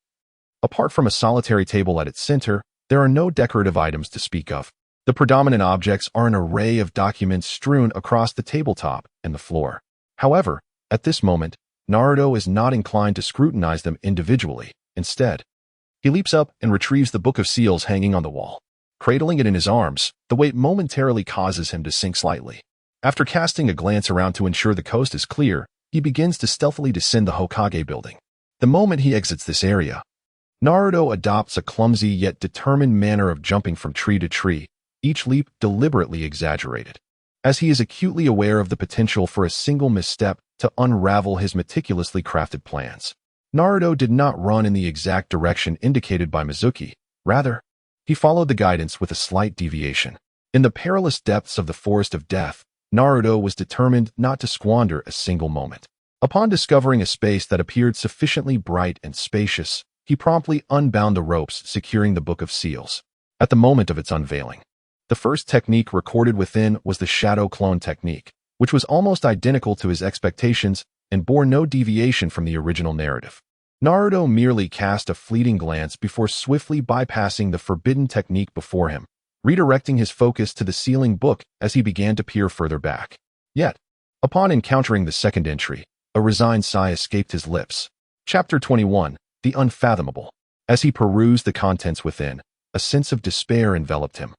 A: apart from a solitary table at its center, there are no decorative items to speak of. The predominant objects are an array of documents strewn across the tabletop and the floor. However, at this moment, Naruto is not inclined to scrutinize them individually. Instead, he leaps up and retrieves the Book of Seals hanging on the wall. Cradling it in his arms, the weight momentarily causes him to sink slightly. After casting a glance around to ensure the coast is clear, he begins to stealthily descend the Hokage building. The moment he exits this area, Naruto adopts a clumsy yet determined manner of jumping from tree to tree, each leap deliberately exaggerated, as he is acutely aware of the potential for a single misstep to unravel his meticulously crafted plans. Naruto did not run in the exact direction indicated by Mizuki. Rather, he followed the guidance with a slight deviation. In the perilous depths of the Forest of Death, Naruto was determined not to squander a single moment. Upon discovering a space that appeared sufficiently bright and spacious, he promptly unbound the ropes securing the Book of Seals. At the moment of its unveiling, the first technique recorded within was the shadow clone technique, which was almost identical to his expectations and bore no deviation from the original narrative. Naruto merely cast a fleeting glance before swiftly bypassing the forbidden technique before him, redirecting his focus to the sealing book as he began to peer further back. Yet, upon encountering the second entry, a resigned sigh escaped his lips. Chapter 21, The Unfathomable. As he perused the contents within, a sense of despair enveloped him.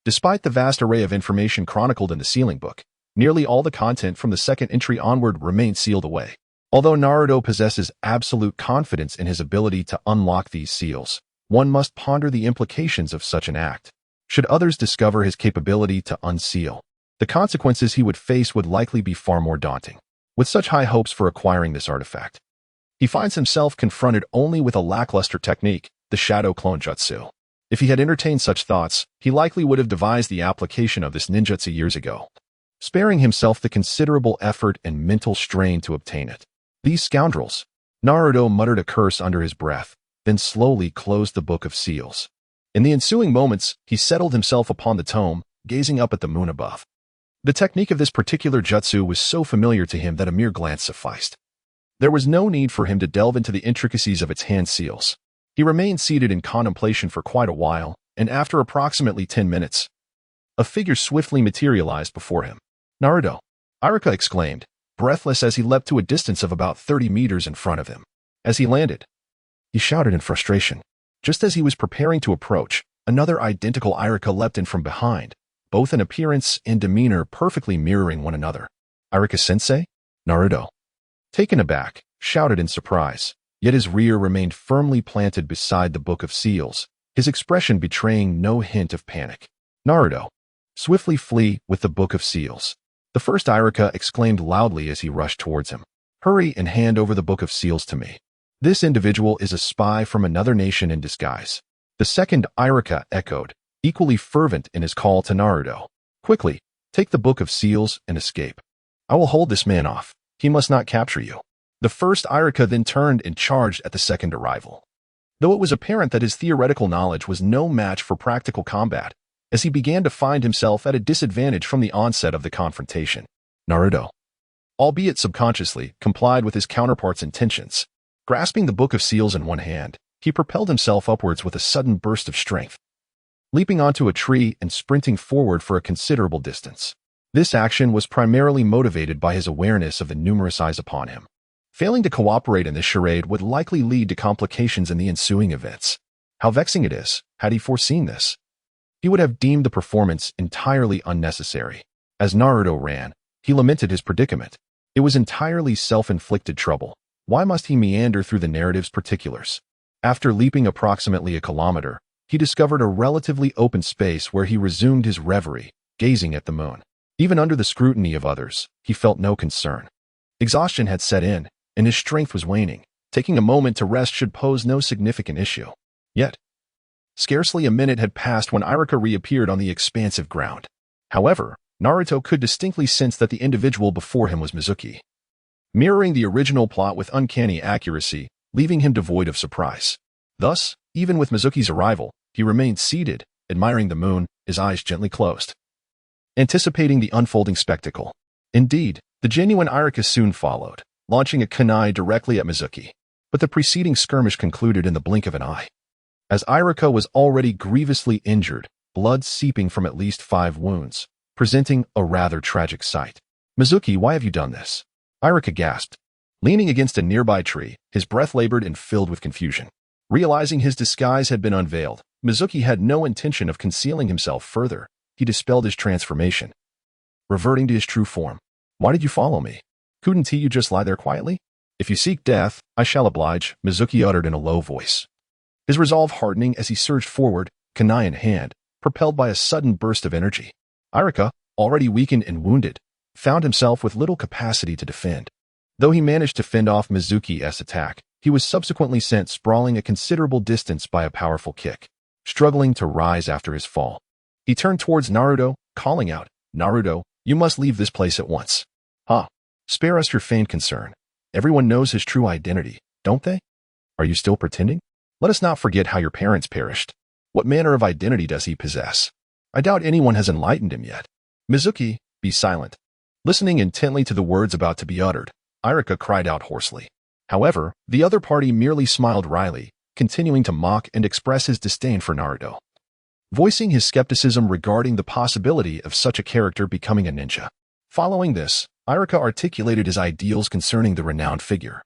A: Despite the vast array of information chronicled in the sealing book, nearly all the content from the second entry onward remained sealed away. Although Naruto possesses absolute confidence in his ability to unlock these seals, one must ponder the implications of such an act. Should others discover his capability to unseal, the consequences he would face would likely be far more daunting. With such high hopes for acquiring this artifact, he finds himself confronted only with a lackluster technique, the shadow clone jutsu. If he had entertained such thoughts, he likely would have devised the application of this ninjutsu years ago, sparing himself the considerable effort and mental strain to obtain it. These scoundrels! Naruto muttered a curse under his breath, then slowly closed the Book of Seals. In the ensuing moments, he settled himself upon the tome, gazing up at the moon above. The technique of this particular jutsu was so familiar to him that a mere glance sufficed. There was no need for him to delve into the intricacies of its hand seals. He remained seated in contemplation for quite a while, and after approximately 10 minutes, a figure swiftly materialized before him. Naruto! Iruka exclaimed, breathless as he leapt to a distance of about 30 meters in front of him. As he landed, he shouted in frustration. Just as he was preparing to approach, another identical Iruka leapt in from behind, both in appearance and demeanor perfectly mirroring one another. Iruka-sensei? Naruto, taken aback, shouted in surprise, yet his rear remained firmly planted beside the Book of Seals, his expression betraying no hint of panic. Naruto, swiftly flee with the Book of Seals. The first Iruka exclaimed loudly as he rushed towards him. Hurry and hand over the Book of Seals to me. This individual is a spy from another nation in disguise. The second Iruka echoed, equally fervent in his call to Naruto. Quickly, take the Book of Seals and escape. I will hold this man off. He must not capture you. The first Iruka then turned and charged at the second arrival. Though it was apparent that his theoretical knowledge was no match for practical combat, as he began to find himself at a disadvantage from the onset of the confrontation, Naruto, albeit subconsciously, complied with his counterpart's intentions. Grasping the Book of Seals in one hand, he propelled himself upwards with a sudden burst of strength, leaping onto a tree and sprinting forward for a considerable distance. This action was primarily motivated by his awareness of the numerous eyes upon him. Failing to cooperate in this charade would likely lead to complications in the ensuing events. How vexing it is, had he foreseen this. He would have deemed the performance entirely unnecessary. As Naruto ran, he lamented his predicament. It was entirely self-inflicted trouble. Why must he meander through the narrative's particulars? After leaping approximately a kilometer, he discovered a relatively open space where he resumed his reverie, gazing at the moon. Even under the scrutiny of others, he felt no concern. Exhaustion had set in, and his strength was waning. Taking a moment to rest should pose no significant issue. Yet, scarcely a minute had passed when Iruka reappeared on the expansive ground. However, Naruto could distinctly sense that the individual before him was Mizuki, mirroring the original plot with uncanny accuracy, leaving him devoid of surprise. Thus, even with Mizuki's arrival, he remained seated, admiring the moon, his eyes gently closed, anticipating the unfolding spectacle. Indeed, the genuine Iruka soon followed, launching a kunai directly at Mizuki. But the preceding skirmish concluded in the blink of an eye. As Iruka was already grievously injured, blood seeping from at least 5 wounds, presenting a rather tragic sight. Mizuki, why have you done this? Iruka gasped. Leaning against a nearby tree, his breath labored and filled with confusion. Realizing his disguise had been unveiled, Mizuki had no intention of concealing himself further. He dispelled his transformation, reverting to his true form. Why did you follow me? Couldn't you just lie there quietly? If you seek death, I shall oblige, Mizuki uttered in a low voice. His resolve hardening as he surged forward, kunai in hand, propelled by a sudden burst of energy. Irika, already weakened and wounded, found himself with little capacity to defend. Though he managed to fend off Mizuki's attack, he was subsequently sent sprawling a considerable distance by a powerful kick. Struggling to rise after his fall, he turned towards Naruto, calling out, Naruto, you must leave this place at once. Spare us your feigned concern. Everyone knows his true identity, don't they? Are you still pretending? Let us not forget how your parents perished. What manner of identity does he possess? I doubt anyone has enlightened him yet. Mizuki, be silent. Listening intently to the words about to be uttered, Irika cried out hoarsely. However, the other party merely smiled wryly, continuing to mock and express his disdain for Naruto, voicing his skepticism regarding the possibility of such a character becoming a ninja. Following this, Irika articulated his ideals concerning the renowned figure.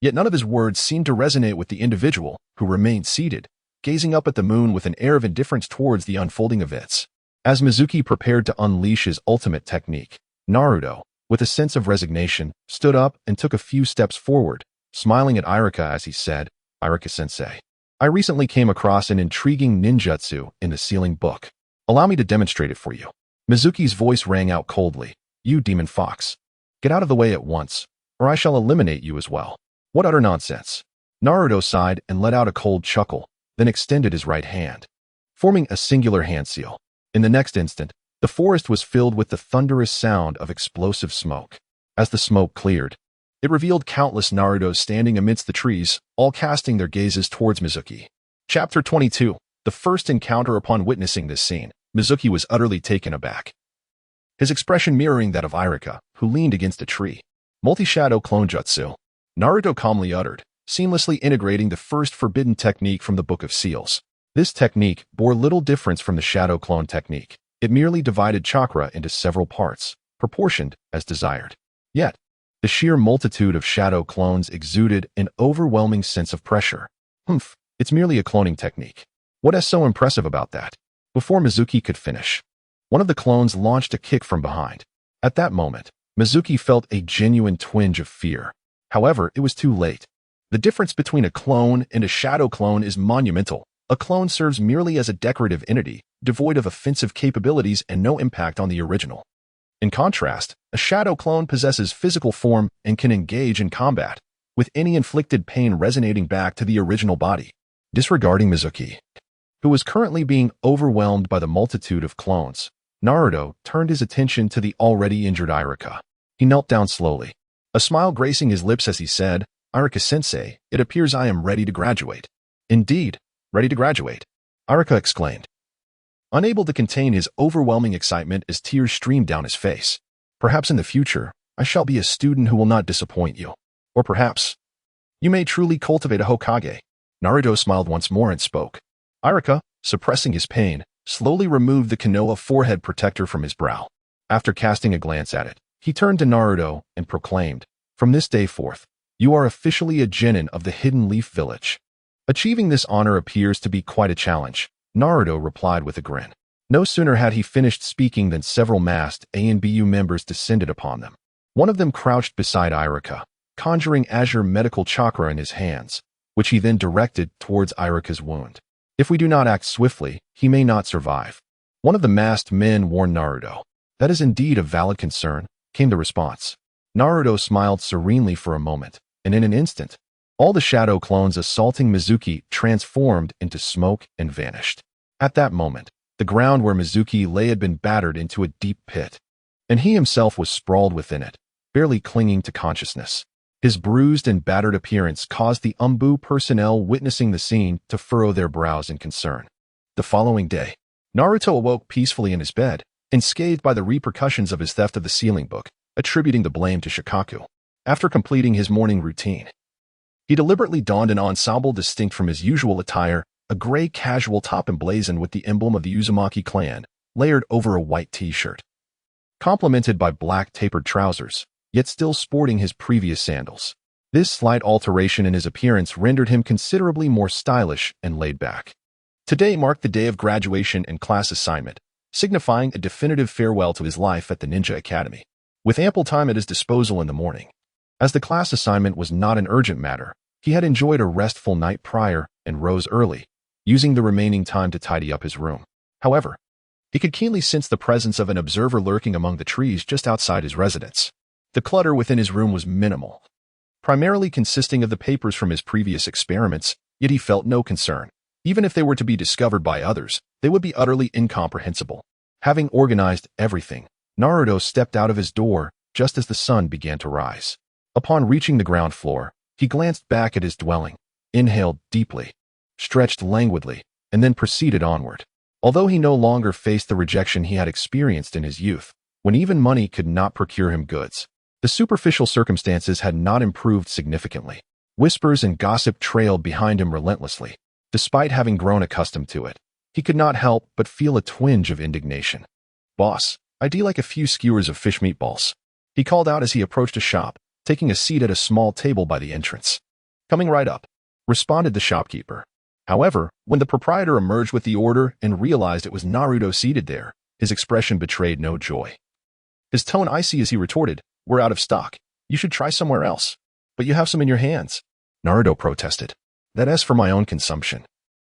A: Yet none of his words seemed to resonate with the individual, who remained seated, gazing up at the moon with an air of indifference towards the unfolding events. As Mizuki prepared to unleash his ultimate technique, Naruto, with a sense of resignation, stood up and took a few steps forward, smiling at Irika as he said, Irika-sensei, I recently came across an intriguing ninjutsu in the ceiling book. Allow me to demonstrate it for you. Mizuki's voice rang out coldly. You demon fox. Get out of the way at once, or I shall eliminate you as well. What utter nonsense. Naruto sighed and let out a cold chuckle, then extended his right hand, forming a singular hand seal. In the next instant, the forest was filled with the thunderous sound of explosive smoke. As the smoke cleared, it revealed countless Narutos standing amidst the trees, all casting their gazes towards Mizuki. Chapter 22. The first encounter. Upon witnessing this scene, Mizuki was utterly taken aback, his expression mirroring that of Irika, who leaned against a tree. Multi-shadow clone jutsu. Naruto calmly uttered, seamlessly integrating the first forbidden technique from the Book of Seals. This technique bore little difference from the shadow clone technique. It merely divided chakra into several parts, proportioned as desired. Yet, the sheer multitude of shadow clones exuded an overwhelming sense of pressure. It's merely a cloning technique. What is so impressive about that? Before Mizuki could finish, one of the clones launched a kick from behind. At that moment, Mizuki felt a genuine twinge of fear. However, it was too late. The difference between a clone and a shadow clone is monumental. A clone serves merely as a decorative entity, devoid of offensive capabilities and no impact on the original. In contrast, a shadow clone possesses physical form and can engage in combat, with any inflicted pain resonating back to the original body. Disregarding Mizuki, who was currently being overwhelmed by the multitude of clones, Naruto turned his attention to the already injured Irika. He knelt down slowly, a smile gracing his lips as he said, Irika-sensei, it appears I am ready to graduate. Indeed, ready to graduate, Irika exclaimed, unable to contain his overwhelming excitement as tears streamed down his face. Perhaps in the future, I shall be a student who will not disappoint you. Or perhaps, you may truly cultivate a Hokage. Naruto smiled once more and spoke. Irika, suppressing his pain, slowly removed the Konoha forehead protector from his brow. After casting a glance at it, he turned to Naruto and proclaimed, from this day forth, you are officially a genin of the Hidden Leaf Village. Achieving this honor appears to be quite a challenge, Naruto replied with a grin. No sooner had he finished speaking than several masked ANBU members descended upon them. One of them crouched beside Irika, conjuring azure medical chakra in his hands, which he then directed towards Irika's wound. If we do not act swiftly, he may not survive. One of the masked men warned Naruto. That is indeed a valid concern, came the response. Naruto smiled serenely for a moment, and in an instant, all the shadow clones assaulting Mizuki transformed into smoke and vanished. At that moment, the ground where Mizuki lay had been battered into a deep pit, and he himself was sprawled within it, barely clinging to consciousness. His bruised and battered appearance caused the UMBU personnel witnessing the scene to furrow their brows in concern. The following day, Naruto awoke peacefully in his bed, unscathed by the repercussions of his theft of the sealing book, attributing the blame to Shikaku. After completing his morning routine, he deliberately donned an ensemble distinct from his usual attire, a gray casual top emblazoned with the emblem of the Uzumaki clan, layered over a white t-shirt, complemented by black tapered trousers, yet still sporting his previous sandals. This slight alteration in his appearance rendered him considerably more stylish and laid back. Today marked the day of graduation and class assignment, signifying a definitive farewell to his life at the Ninja Academy. With ample time at his disposal in the morning, as the class assignment was not an urgent matter, he had enjoyed a restful night prior and rose early, using the remaining time to tidy up his room. However, he could keenly sense the presence of an observer lurking among the trees just outside his residence. The clutter within his room was minimal, primarily consisting of the papers from his previous experiments, yet he felt no concern. Even if they were to be discovered by others, they would be utterly incomprehensible. Having organized everything, Naruto stepped out of his door just as the sun began to rise. Upon reaching the ground floor, he glanced back at his dwelling, inhaled deeply, stretched languidly, and then proceeded onward. Although he no longer faced the rejection he had experienced in his youth, when even money could not procure him goods, the superficial circumstances had not improved significantly. Whispers and gossip trailed behind him relentlessly. Despite having grown accustomed to it, he could not help but feel a twinge of indignation. "Boss, I'd like a few skewers of fish meatballs," he called out as he approached a shop, taking a seat at a small table by the entrance. "Coming right up," responded the shopkeeper. However, when the proprietor emerged with the order and realized it was Naruto seated there, his expression betrayed no joy. His tone icy as he retorted, "We're out of stock. You should try somewhere else." "But you have some in your hands," Naruto protested. "That is for my own consumption."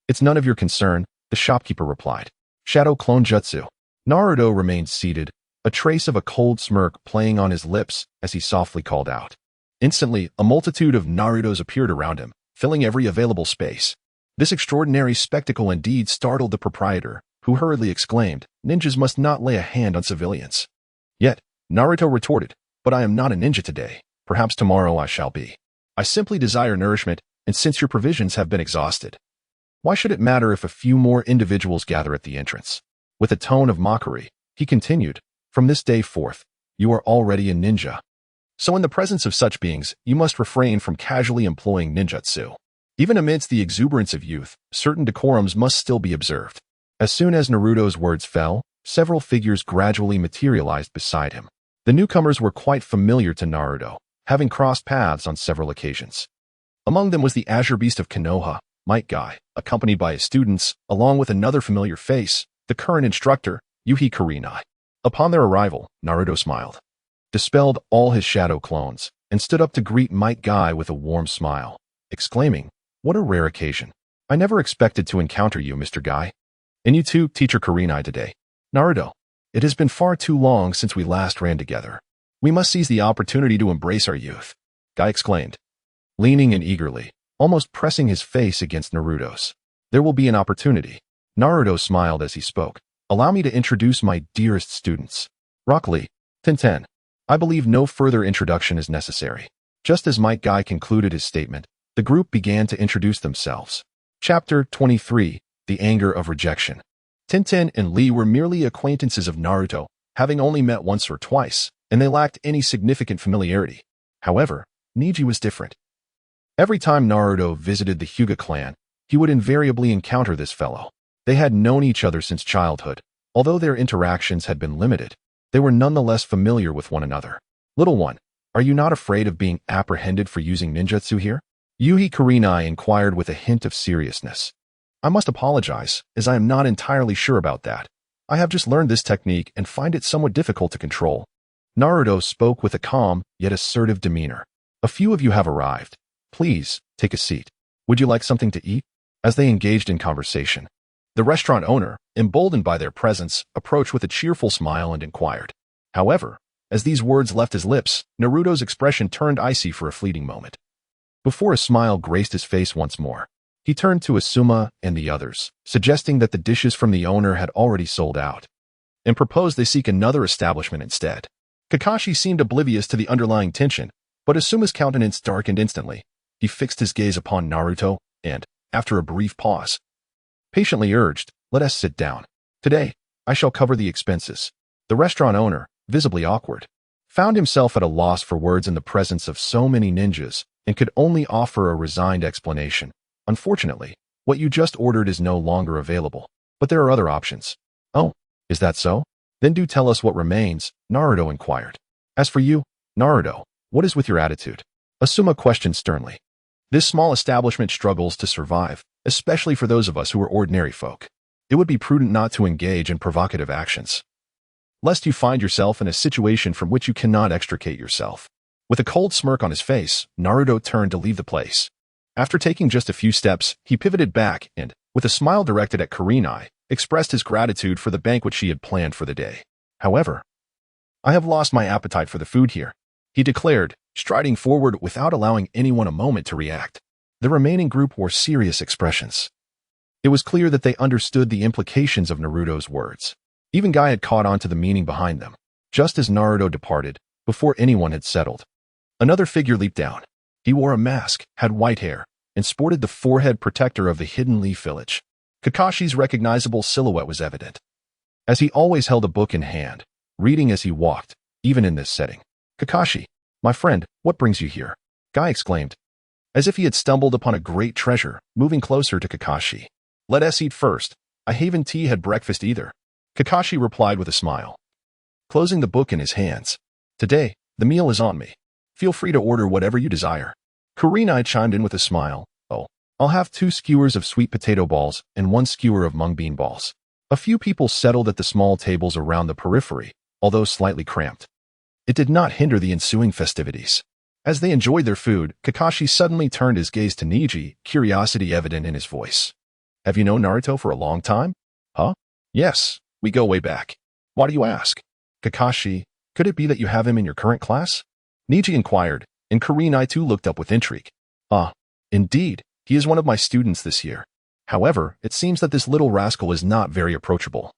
A: "It's none of your concern," the shopkeeper replied. "Shadow clone jutsu." Naruto remained seated, a trace of a cold smirk playing on his lips as he softly called out. Instantly, a multitude of Narutos appeared around him, filling every available space. This extraordinary spectacle indeed startled the proprietor, who hurriedly exclaimed, "Ninjas must not lay a hand on civilians." Yet, Naruto retorted, "But I am not a ninja today. Perhaps tomorrow I shall be. I simply desire nourishment, and since your provisions have been exhausted, why should it matter if a few more individuals gather at the entrance?" With a tone of mockery, he continued, "From this day forth, you are already a ninja. So in the presence of such beings, you must refrain from casually employing ninjutsu. Even amidst the exuberance of youth, certain decorums must still be observed." As soon as Naruto's words fell, several figures gradually materialized beside him. The newcomers were quite familiar to Naruto, having crossed paths on several occasions. Among them was the Azure Beast of Konoha, Might Guy, accompanied by his students, along with another familiar face, the current instructor, Yuhi Kurenai. Upon their arrival, Naruto smiled, dispelled all his shadow clones, and stood up to greet Might Guy with a warm smile, exclaiming, "What a rare occasion. I never expected to encounter you, Mr. Guy. And you too, Teacher Kurenai today. Naruto, it has been far too long since we last ran together. We must seize the opportunity to embrace our youth," Guy exclaimed, leaning in eagerly, almost pressing his face against Naruto's. "There will be an opportunity." Naruto smiled as he spoke. "Allow me to introduce my dearest students. Rock Lee, Tenten." I believe no further introduction is necessary. Just as Might Guy concluded his statement, the group began to introduce themselves. Chapter 23, The Anger of Rejection. Tenten and Lee were merely acquaintances of Naruto, having only met once or twice, and they lacked any significant familiarity. However, Neji was different. Every time Naruto visited the Hyuga clan, he would invariably encounter this fellow. They had known each other since childhood. Although their interactions had been limited, they were nonetheless familiar with one another. "Little one, are you not afraid of being apprehended for using ninjutsu here?" Yuhi Kurenai inquired with a hint of seriousness. "I must apologize, as I am not entirely sure about that. I have just learned this technique and find it somewhat difficult to control." Naruto spoke with a calm yet assertive demeanor. "A few of you have arrived. Please, take a seat. Would you like something to eat?" As they engaged in conversation, the restaurant owner, emboldened by their presence, approached with a cheerful smile and inquired. However, as these words left his lips, Naruto's expression turned icy for a fleeting moment. Before a smile graced his face once more, he turned to Asuma and the others, suggesting that the dishes from the owner had already sold out, and proposed they seek another establishment instead. Kakashi seemed oblivious to the underlying tension, but Asuma's countenance darkened instantly. He fixed his gaze upon Naruto and, after a brief pause, patiently urged, "Let us sit down. Today, I shall cover the expenses." The restaurant owner, visibly awkward, found himself at a loss for words in the presence of so many ninjas and could only offer a resigned explanation. "Unfortunately, what you just ordered is no longer available, but there are other options." "Oh, is that so? Then do tell us what remains," Naruto inquired. "As for you, Naruto, what is with your attitude?" Asuma questioned sternly. "This small establishment struggles to survive, especially for those of us who are ordinary folk. It would be prudent not to engage in provocative actions, lest you find yourself in a situation from which you cannot extricate yourself. With a cold smirk on his face, Naruto turned to leave the place. After taking just a few steps, he pivoted back and, with a smile directed at Kurenai, expressed his gratitude for the banquet she had planned for the day. However, I have lost my appetite for the food here, he declared, striding forward without allowing anyone a moment to react. The remaining group wore serious expressions. It was clear that they understood the implications of Naruto's words. Even Guy had caught on to the meaning behind them. Just as Naruto departed, before anyone had settled, another figure leaped down. He wore a mask, had white hair, and sported the forehead protector of the Hidden Leaf Village. Kakashi's recognizable silhouette was evident, as he always held a book in hand, reading as he walked, even in this setting. "Kakashi, my friend, what brings you here?" Guy exclaimed, as if he had stumbled upon a great treasure, moving closer to Kakashi. "Let us eat first. I haven't had breakfast either," Kakashi replied with a smile, closing the book in his hands. "Today, the meal is on me. Feel free to order whatever you desire." Kurenai chimed in with a smile. "Oh, I'll have 2 skewers of sweet potato balls and 1 skewer of mung bean balls." A few people settled at the small tables around the periphery, although slightly cramped. It did not hinder the ensuing festivities. As they enjoyed their food, Kakashi suddenly turned his gaze to Neji, curiosity evident in his voice. "Have you known Naruto for a long time?" "Huh? Yes, we go way back." "Why do you ask?" "Kakashi, could it be that you have him in your current class?" Neji inquired, and Kurenai too looked up with intrigue. "Ah, indeed, he is one of my students this year. However, it seems that this little rascal is not very approachable."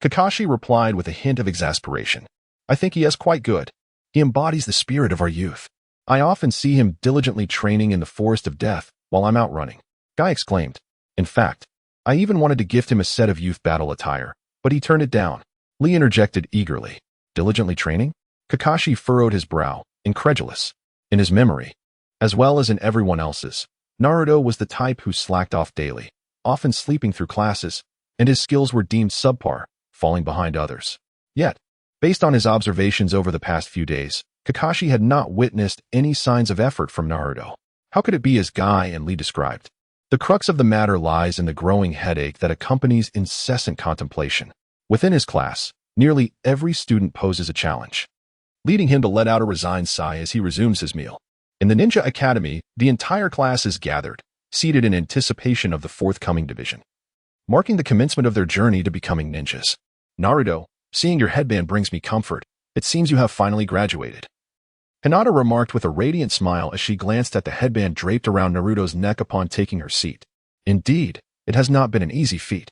A: Kakashi replied with a hint of exasperation. "I think he is quite good. He embodies the spirit of our youth. I often see him diligently training in the forest of death while I'm out running." Guy exclaimed. "In fact, I even wanted to gift him a set of youth battle attire, but he turned it down." Lee interjected eagerly. "Diligently training?" Kakashi furrowed his brow, incredulous. In his memory, as well as in everyone else's, Naruto was the type who slacked off daily, often sleeping through classes, and his skills were deemed subpar, falling behind others. Yet, based on his observations over the past few days, Kakashi had not witnessed any signs of effort from Naruto. How could it be as Guy and Lee described? The crux of the matter lies in the growing headache that accompanies incessant contemplation. Within his class, nearly every student poses a challenge, leading him to let out a resigned sigh as he resumes his meal. In the Ninja Academy, the entire class is gathered, seated in anticipation of the forthcoming division, marking the commencement of their journey to becoming ninjas. "Naruto, seeing your headband brings me comfort. It seems you have finally graduated," Hinata remarked with a radiant smile as she glanced at the headband draped around Naruto's neck upon taking her seat. "Indeed, it has not been an easy feat.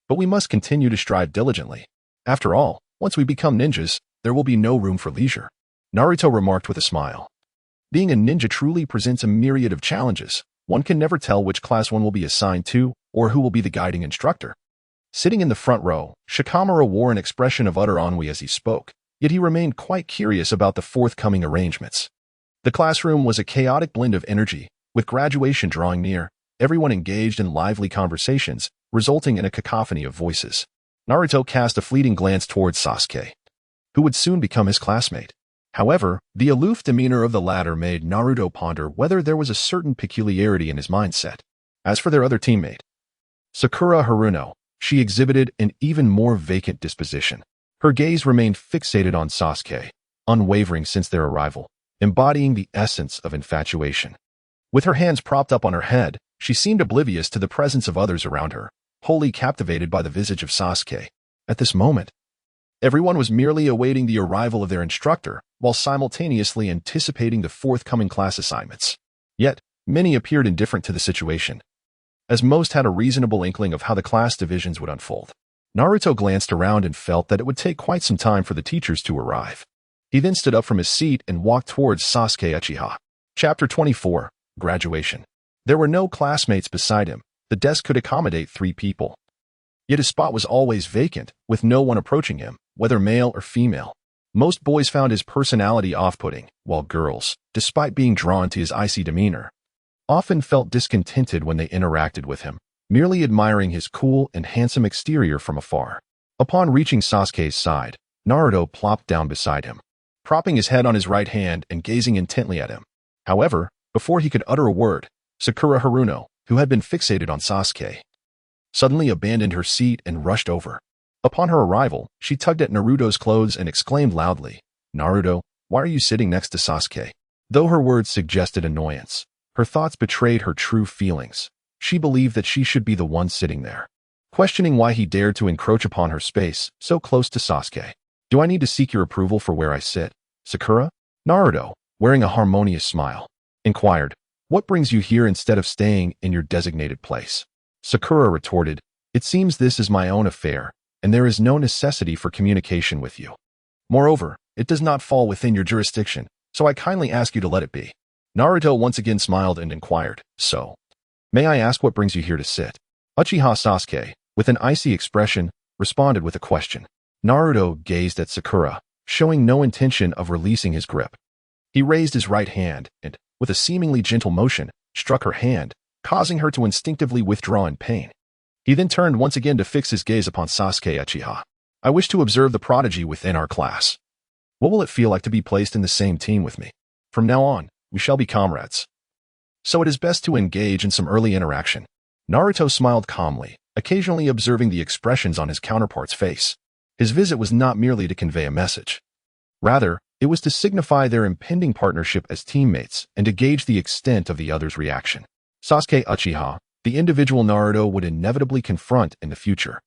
A: But we must continue to strive diligently. After all, once we become ninjas, there will be no room for leisure," Naruto remarked with a smile. Being a ninja truly presents a myriad of challenges. One can never tell which class one will be assigned to or who will be the guiding instructor. Sitting in the front row, Shikamaru wore an expression of utter ennui as he spoke, yet he remained quite curious about the forthcoming arrangements. The classroom was a chaotic blend of energy, with graduation drawing near, everyone engaged in lively conversations, resulting in a cacophony of voices. Naruto cast a fleeting glance towards Sasuke, who would soon become his classmate. However, the aloof demeanor of the latter made Naruto ponder whether there was a certain peculiarity in his mindset. As for their other teammate, Sakura Haruno, she exhibited an even more vacant disposition. Her gaze remained fixated on Sasuke, unwavering since their arrival, embodying the essence of infatuation. With her hands propped up on her head, she seemed oblivious to the presence of others around her, wholly captivated by the visage of Sasuke. At this moment, everyone was merely awaiting the arrival of their instructor, while simultaneously anticipating the forthcoming class assignments. Yet, many appeared indifferent to the situation, as most had a reasonable inkling of how the class divisions would unfold. Naruto glanced around and felt that it would take quite some time for the teachers to arrive. He then stood up from his seat and walked towards Sasuke Uchiha. Chapter 24, Graduation. There were no classmates beside him. The desk could accommodate 3 people. Yet his spot was always vacant, with no one approaching him, whether male or female. Most boys found his personality off-putting, while girls, despite being drawn to his icy demeanor, often felt discontented when they interacted with him, merely admiring his cool and handsome exterior from afar. Upon reaching Sasuke's side, Naruto plopped down beside him, propping his head on his right hand and gazing intently at him. However, before he could utter a word, Sakura Haruno, who had been fixated on Sasuke, suddenly abandoned her seat and rushed over. Upon her arrival, she tugged at Naruto's clothes and exclaimed loudly, "Naruto, why are you sitting next to Sasuke?" Though her words suggested annoyance, her thoughts betrayed her true feelings. She believed that she should be the one sitting there, questioning why he dared to encroach upon her space so close to Sasuke. "Do I need to seek your approval for where I sit, Sakura?" Naruto, wearing a harmonious smile, inquired, "What brings you here instead of staying in your designated place?" Sakura retorted, "It seems this is my own affair, and there is no necessity for communication with you. Moreover, it does not fall within your jurisdiction, so I kindly ask you to let it be." Naruto once again smiled and inquired, "So, may I ask what brings you here to sit?" Uchiha Sasuke, with an icy expression, responded with a question. Naruto gazed at Sakura, showing no intention of releasing his grip. He raised his right hand and, with a seemingly gentle motion, struck her hand, causing her to instinctively withdraw in pain. He then turned once again to fix his gaze upon Sasuke Uchiha. "I wish to observe the prodigy within our class. What will it feel like to be placed in the same team with me? From now on, we shall be comrades. So it is best to engage in some early interaction." Naruto smiled calmly, occasionally observing the expressions on his counterpart's face. His visit was not merely to convey a message. Rather, it was to signify their impending partnership as teammates and to gauge the extent of the other's reaction. Sasuke Uchiha, the individual Naruto would inevitably confront in the future,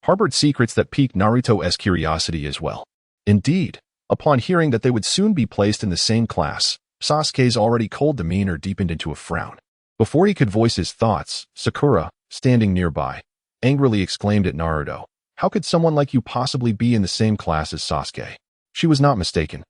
A: harbored secrets that piqued Naruto's curiosity as well. Indeed, upon hearing that they would soon be placed in the same class, Sasuke's already cold demeanor deepened into a frown. Before he could voice his thoughts, Sakura, standing nearby, angrily exclaimed at Naruto, "How could someone like you possibly be in the same class as Sasuke?" She was not mistaken.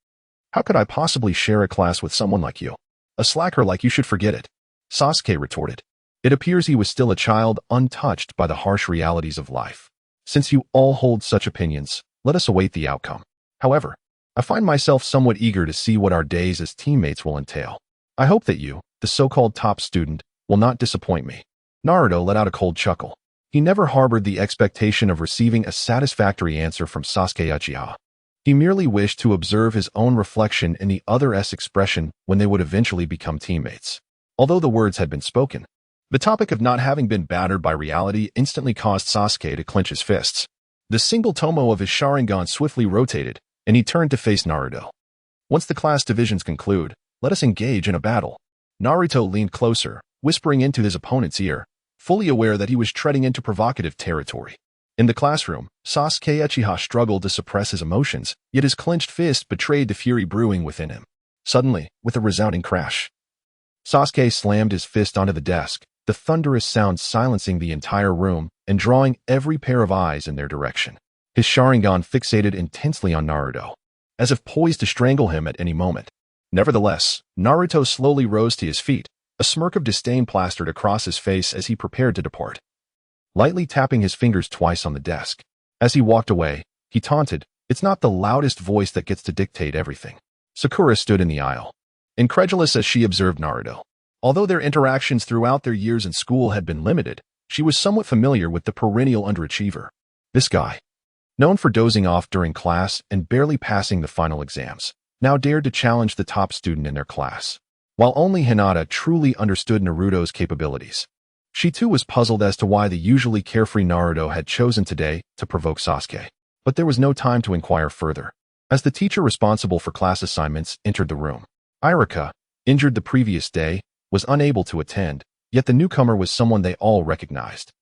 A: "How could I possibly share a class with someone like you? A slacker like you should forget it," Sasuke retorted. It appears he was still a child, untouched by the harsh realities of life. "Since you all hold such opinions, let us await the outcome. However, I find myself somewhat eager to see what our days as teammates will entail. I hope that you, the so-called top student, will not disappoint me." Naruto let out a cold chuckle. He never harbored the expectation of receiving a satisfactory answer from Sasuke Uchiha. He merely wished to observe his own reflection in the other's expression when they would eventually become teammates. Although the words had been spoken, the topic of not having been battered by reality instantly caused Sasuke to clench his fists. The single tomo of his Sharingan swiftly rotated, and he turned to face Naruto. "Once the class divisions conclude, let us engage in a battle." Naruto leaned closer, whispering into his opponent's ear, fully aware that he was treading into provocative territory. In the classroom, Sasuke Uchiha struggled to suppress his emotions, yet his clenched fist betrayed the fury brewing within him. Suddenly, with a resounding crash, Sasuke slammed his fist onto the desk, the thunderous sound silencing the entire room and drawing every pair of eyes in their direction. His Sharingan fixated intensely on Naruto, as if poised to strangle him at any moment. Nevertheless, Naruto slowly rose to his feet, a smirk of disdain plastered across his face as he prepared to depart, lightly tapping his fingers twice on the desk. As he walked away, he taunted, "It's not the loudest voice that gets to dictate everything." Sakura stood in the aisle, incredulous as she observed Naruto. Although their interactions throughout their years in school had been limited, she was somewhat familiar with the perennial underachiever. This guy, known for dozing off during class and barely passing the final exams, now dared to challenge the top student in their class. While only Hinata truly understood Naruto's capabilities, she too was puzzled as to why the usually carefree Naruto had chosen today to provoke Sasuke. But there was no time to inquire further, as the teacher responsible for class assignments entered the room. Irika, injured the previous day, was unable to attend, yet the newcomer was someone they all recognized.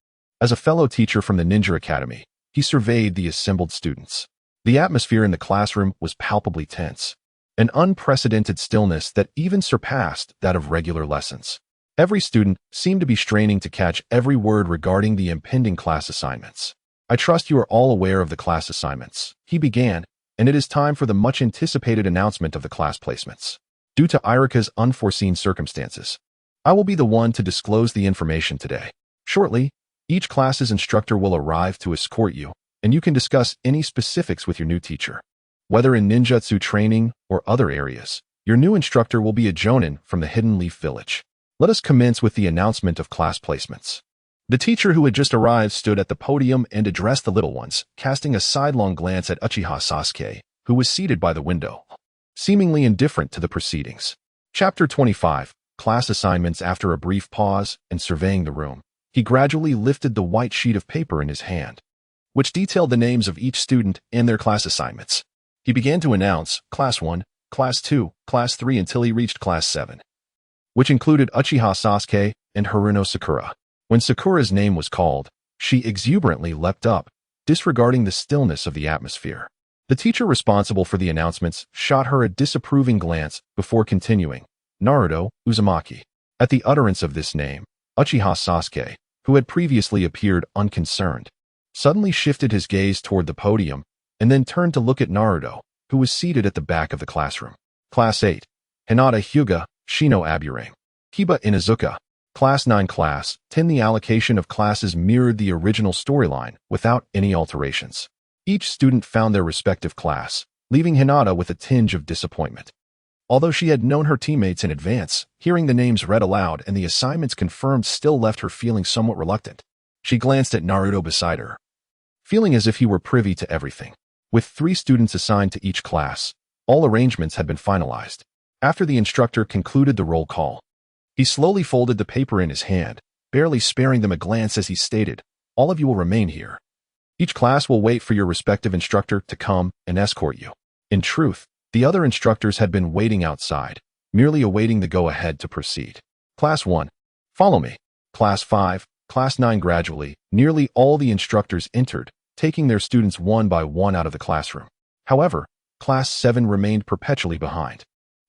A: As a fellow teacher from the Ninja Academy, he surveyed the assembled students. The atmosphere in the classroom was palpably tense, an unprecedented stillness that even surpassed that of regular lessons. Every student seemed to be straining to catch every word regarding the impending class assignments. "I trust you are all aware of the class assignments," he began, "and it is time for the much-anticipated announcement of the class placements. Due to Irika's unforeseen circumstances, I will be the one to disclose the information today. Shortly, each class's instructor will arrive to escort you, and you can discuss any specifics with your new teacher. Whether in ninjutsu training or other areas, your new instructor will be a jonin from the Hidden Leaf Village. Let us commence with the announcement of class placements." The teacher who had just arrived stood at the podium and addressed the little ones, casting a sidelong glance at Uchiha Sasuke, who was seated by the window, seemingly indifferent to the proceedings. Chapter 25. class assignments after a brief pause and surveying the room. He gradually lifted the white sheet of paper in his hand, which detailed the names of each student and their class assignments. He began to announce Class 1, Class 2, Class 3 until he reached Class 7, which included Uchiha Sasuke and Haruno Sakura. When Sakura's name was called, she exuberantly leapt up, disregarding the stillness of the atmosphere. The teacher responsible for the announcements shot her a disapproving glance before continuing, Naruto Uzumaki. At the utterance of this name, Uchiha Sasuke, who had previously appeared unconcerned, suddenly shifted his gaze toward the podium and then turned to look at Naruto, who was seated at the back of the classroom. Class 8, Hinata Hyuga, Shino Aburame. Kiba Inazuka. Class 9 Class 10 The allocation of classes mirrored the original storyline without any alterations. Each student found their respective class, leaving Hinata with a tinge of disappointment. Although she had known her teammates in advance, hearing the names read aloud and the assignments confirmed still left her feeling somewhat reluctant. She glanced at Naruto beside her, feeling as if he were privy to everything. With 3 students assigned to each class, all arrangements had been finalized. After the instructor concluded the roll call, he slowly folded the paper in his hand, barely sparing them a glance as he stated, "All of you will remain here. Each class will wait for your respective instructor to come and escort you." In truth, the other instructors had been waiting outside, merely awaiting the go-ahead to proceed. Class 1, follow me. Class 5, Class 9 Gradually, nearly all the instructors entered, taking their students one by one out of the classroom. However, Class 7 remained perpetually behind.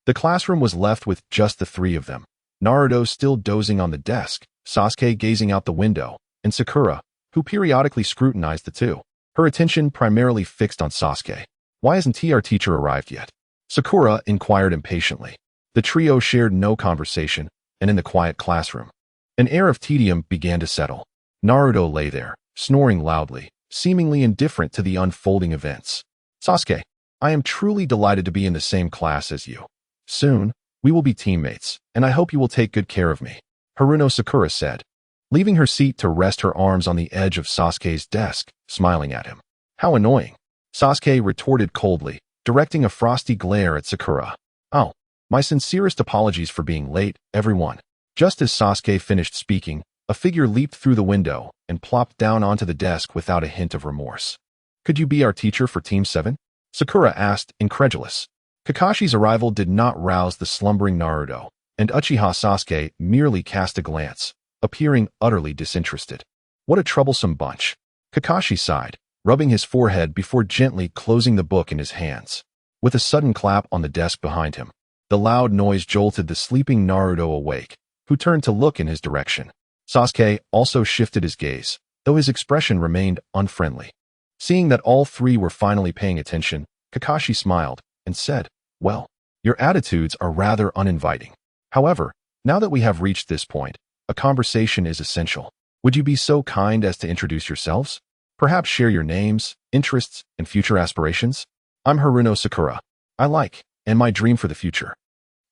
A: The classroom was left with just the 3 of them. Naruto still dozing on the desk, Sasuke gazing out the window, and Sakura, who periodically scrutinized the two, her attention primarily fixed on Sasuke. "Why hasn't our teacher arrived yet?" Sakura inquired impatiently. The trio shared no conversation, and in the quiet classroom, an air of tedium began to settle. Naruto lay there, snoring loudly, seemingly indifferent to the unfolding events. "Sasuke, I am truly delighted to be in the same class as you. Soon, we will be teammates, and I hope you will take good care of me," Haruno Sakura said, leaving her seat to rest her arms on the edge of Sasuke's desk, smiling at him. "How annoying," Sasuke retorted coldly, directing a frosty glare at Sakura. "Oh, my sincerest apologies for being late, everyone." Just as Sasuke finished speaking, a figure leaped through the window and plopped down onto the desk without a hint of remorse. "Could you be our teacher for Team 7? Sakura asked, incredulous. Kakashi's arrival did not rouse the slumbering Naruto, and Uchiha Sasuke merely cast a glance, appearing utterly disinterested. "What a troublesome bunch," Kakashi sighed, rubbing his forehead before gently closing the book in his hands. With a sudden clap on the desk behind him, the loud noise jolted the sleeping Naruto awake, who turned to look in his direction. Sasuke also shifted his gaze, though his expression remained unfriendly. Seeing that all 3 were finally paying attention, Kakashi smiled and said, "Well, your attitudes are rather uninviting. However, now that we have reached this point, a conversation is essential. Would you be so kind as to introduce yourselves? Perhaps share your names, interests, and future aspirations? I'm Haruno Sakura. I like, and my dream for the future."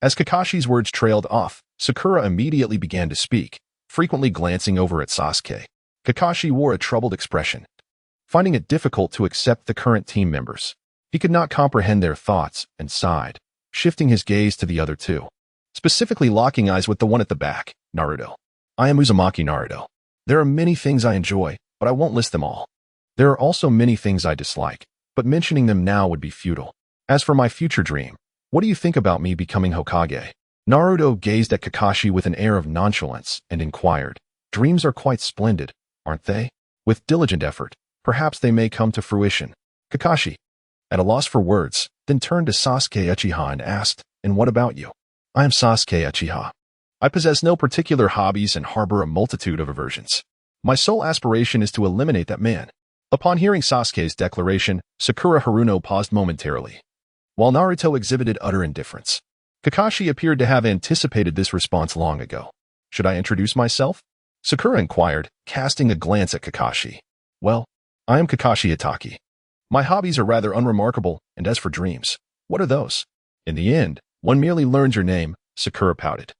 A: As Kakashi's words trailed off, Sakura immediately began to speak, frequently glancing over at Sasuke. Kakashi wore a troubled expression, finding it difficult to accept the current team members. He could not comprehend their thoughts and sighed, shifting his gaze to the other 2, specifically locking eyes with the one at the back, Naruto. "I am Uzumaki Naruto. There are many things I enjoy, but I won't list them all. There are also many things I dislike, but mentioning them now would be futile. As for my future dream, what do you think about me becoming Hokage?" Naruto gazed at Kakashi with an air of nonchalance and inquired, "Dreams are quite splendid, aren't they? With diligent effort, perhaps they may come to fruition." Kakashi, at a loss for words, then turned to Sasuke Uchiha and asked, "And what about you?" "I am Sasuke Uchiha. I possess no particular hobbies and harbor a multitude of aversions. My sole aspiration is to eliminate that man." Upon hearing Sasuke's declaration, Sakura Haruno paused momentarily, while Naruto exhibited utter indifference. Kakashi appeared to have anticipated this response long ago. "Should I introduce myself?" Sakura inquired, casting a glance at Kakashi. "Well, I am Kakashi Itaki. My hobbies are rather unremarkable, and as for dreams, what are those? In the end, one merely learns your name," Sakura pouted,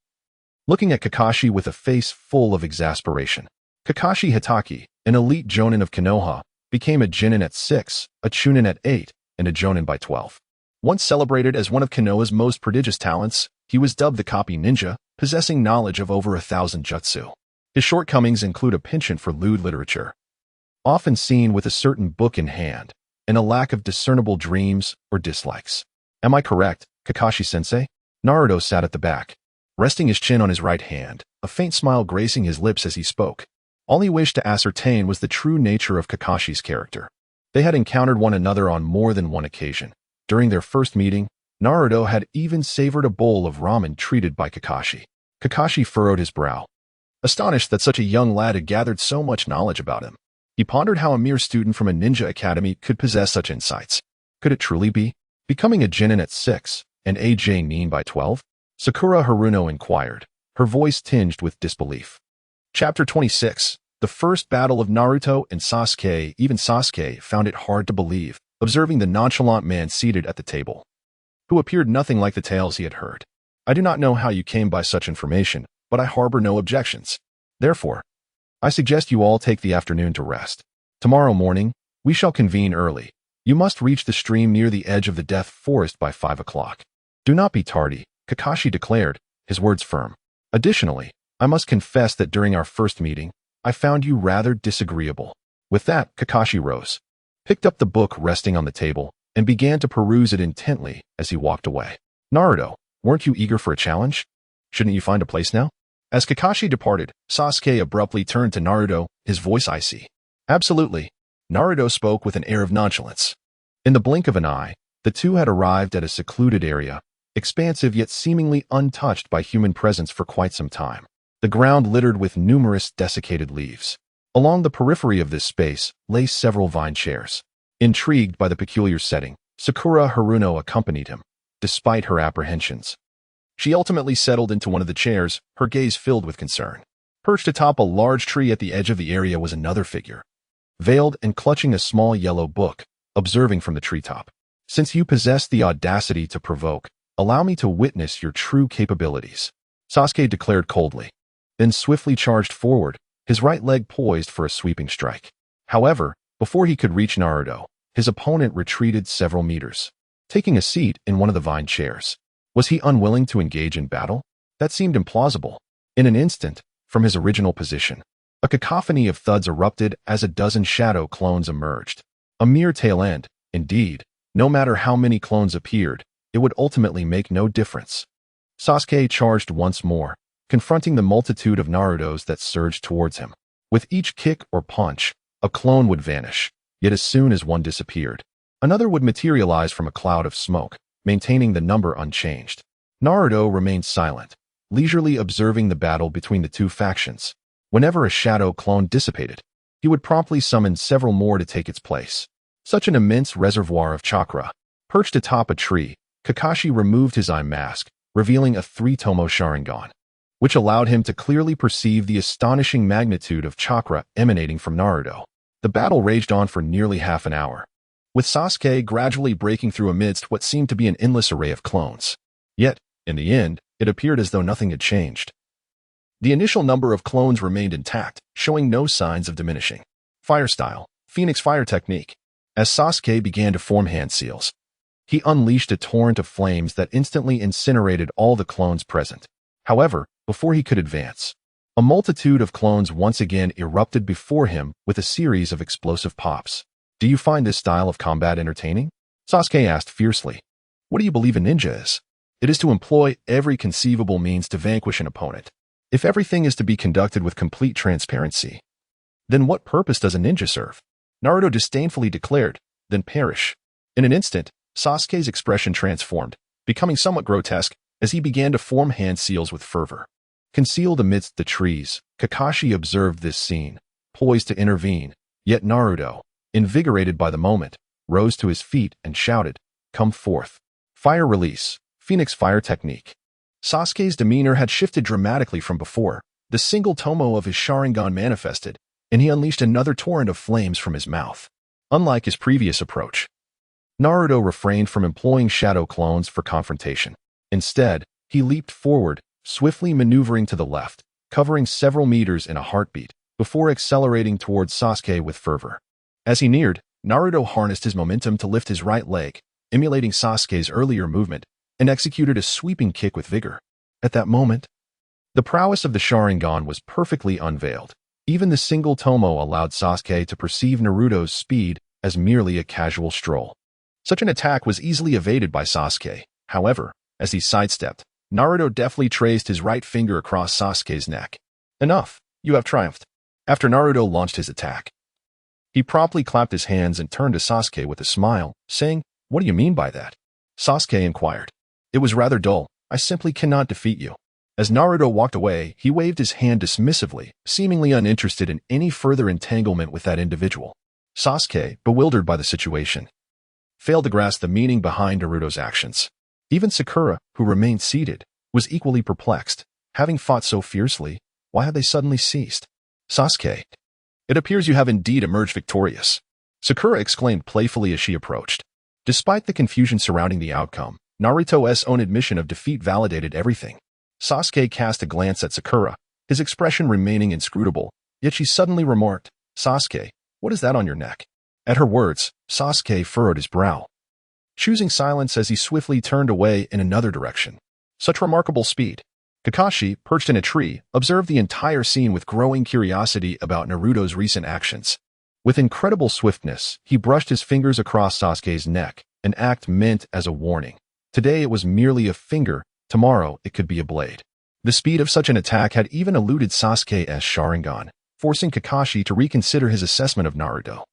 A: looking at Kakashi with a face full of exasperation. Kakashi Hitaki, an elite jonin of Konoha, became a genin at 6, a chunin at 8, and a jonin by 12. Once celebrated as one of Konoha's most prodigious talents, he was dubbed the Copy Ninja, possessing knowledge of over 1,000 jutsu. His shortcomings include a penchant for lewd literature, often seen with a certain book in hand, and a lack of discernible dreams or dislikes. Am I correct, Kakashi-sensei? Naruto sat at the back, resting his chin on his right hand, a faint smile gracing his lips as he spoke. All he wished to ascertain was the true nature of Kakashi's character. They had encountered one another on more than one occasion. During their first meeting, Naruto had even savored a bowl of ramen treated by Kakashi. Kakashi furrowed his brow, astonished that such a young lad had gathered so much knowledge about him. He pondered how a mere student from a ninja academy could possess such insights. Could it truly be? Becoming a genin at 6 and a Nin by 12? Sakura Haruno inquired, her voice tinged with disbelief. Chapter 26. The first battle of Naruto and Sasuke. Even Sasuke found it hard to believe, observing the nonchalant man seated at the table, who appeared nothing like the tales he had heard. I do not know how you came by such information, but I harbor no objections. Therefore, I suggest you all take the afternoon to rest. Tomorrow morning, we shall convene early. You must reach the stream near the edge of the Death Forest by 5 o'clock. Do not be tardy, Kakashi declared, his words firm. Additionally, I must confess that during our first meeting, I found you rather disagreeable. With that, Kakashi rose, picked up the book resting on the table, and began to peruse it intently as he walked away. Naruto, weren't you eager for a challenge? Shouldn't you find a place now? As Kakashi departed, Sasuke abruptly turned to Naruto, his voice icy. Absolutely. Naruto spoke with an air of nonchalance. In the blink of an eye, the two had arrived at a secluded area, expansive yet seemingly untouched by human presence for quite some time. The ground littered with numerous desiccated leaves. Along the periphery of this space lay several vine chairs. Intrigued by the peculiar setting, Sakura Haruno accompanied him, despite her apprehensions. She ultimately settled into one of the chairs, her gaze filled with concern. Perched atop a large tree at the edge of the area was another figure, veiled and clutching a small yellow book, observing from the treetop. Since you possess the audacity to provoke, allow me to witness your true capabilities, Sasuke declared coldly, then swiftly charged forward, his right leg poised for a sweeping strike. However, before he could reach Naruto, his opponent retreated several meters, taking a seat in one of the vine chairs. Was he unwilling to engage in battle? That seemed implausible. In an instant, from his original position, a cacophony of thuds erupted as a dozen shadow clones emerged. A mere tail end, indeed. No matter how many clones appeared, it would ultimately make no difference. Sasuke charged once more, confronting the multitude of Narutos that surged towards him. With each kick or punch, a clone would vanish, yet as soon as one disappeared, another would materialize from a cloud of smoke, maintaining the number unchanged. Naruto remained silent, leisurely observing the battle between the two factions. Whenever a shadow clone dissipated, he would promptly summon several more to take its place. Such an immense reservoir of chakra. Perched atop a tree, Kakashi removed his eye mask, revealing a 3-tomo Sharingan, which allowed him to clearly perceive the astonishing magnitude of chakra emanating from Naruto. The battle raged on for nearly half an hour, with Sasuke gradually breaking through amidst what seemed to be an endless array of clones. Yet, in the end, it appeared as though nothing had changed. The initial number of clones remained intact, showing no signs of diminishing. Fire style, Phoenix fire technique. As Sasuke began to form hand seals, he unleashed a torrent of flames that instantly incinerated all the clones present. However, before he could advance, a multitude of clones once again erupted before him with a series of explosive pops. Do you find this style of combat entertaining? Sasuke asked fiercely. What do you believe a ninja is? It is to employ every conceivable means to vanquish an opponent. If everything is to be conducted with complete transparency, then what purpose does a ninja serve? Naruto disdainfully declared, then perish. In an instant, Sasuke's expression transformed, becoming somewhat grotesque as he began to form hand seals with fervor. Concealed amidst the trees, Kakashi observed this scene, poised to intervene, yet Naruto, invigorated by the moment, rose to his feet and shouted, "Come forth." Fire release, Phoenix fire technique. Sasuke's demeanor had shifted dramatically from before. The single tomo of his Sharingan manifested, and he unleashed another torrent of flames from his mouth. Unlike his previous approach, Naruto refrained from employing shadow clones for confrontation. Instead, he leaped forward, swiftly maneuvering to the left, covering several meters in a heartbeat, before accelerating towards Sasuke with fervor. As he neared, Naruto harnessed his momentum to lift his right leg, emulating Sasuke's earlier movement, and executed a sweeping kick with vigor. At that moment, The prowess of the Sharingan was perfectly unveiled. Even the single tomo allowed Sasuke to perceive Naruto's speed as merely a casual stroll. Such an attack was easily evaded by Sasuke. However, as he sidestepped, Naruto deftly traced his right finger across Sasuke's neck. Enough, you have triumphed. After Naruto launched his attack, he promptly clapped his hands and turned to Sasuke with a smile, saying, "What do you mean by that?" Sasuke inquired. "It was rather dull. I simply cannot defeat you." As Naruto walked away, he waved his hand dismissively, seemingly uninterested in any further entanglement with that individual. Sasuke, bewildered by the situation, failed to grasp the meaning behind Naruto's actions. Even Sakura, who remained seated, was equally perplexed. Having fought so fiercely, why had they suddenly ceased? "Sasuke, it appears you have indeed emerged victorious," Sakura exclaimed playfully as she approached. Despite the confusion surrounding the outcome, Naruto's own admission of defeat validated everything. Sasuke cast a glance at Sakura, his expression remaining inscrutable, yet she suddenly remarked, "Sasuke, what is that on your neck?" At her words, Sasuke furrowed his brow, choosing silence as he swiftly turned away in another direction. Such remarkable speed. Kakashi, perched in a tree, observed the entire scene with growing curiosity about Naruto's recent actions. With incredible swiftness, he brushed his fingers across Sasuke's neck, an act meant as a warning. Today it was merely a finger, tomorrow it could be a blade. The speed of such an attack had even eluded Sasuke's Sharingan, forcing Kakashi to reconsider his assessment of Naruto.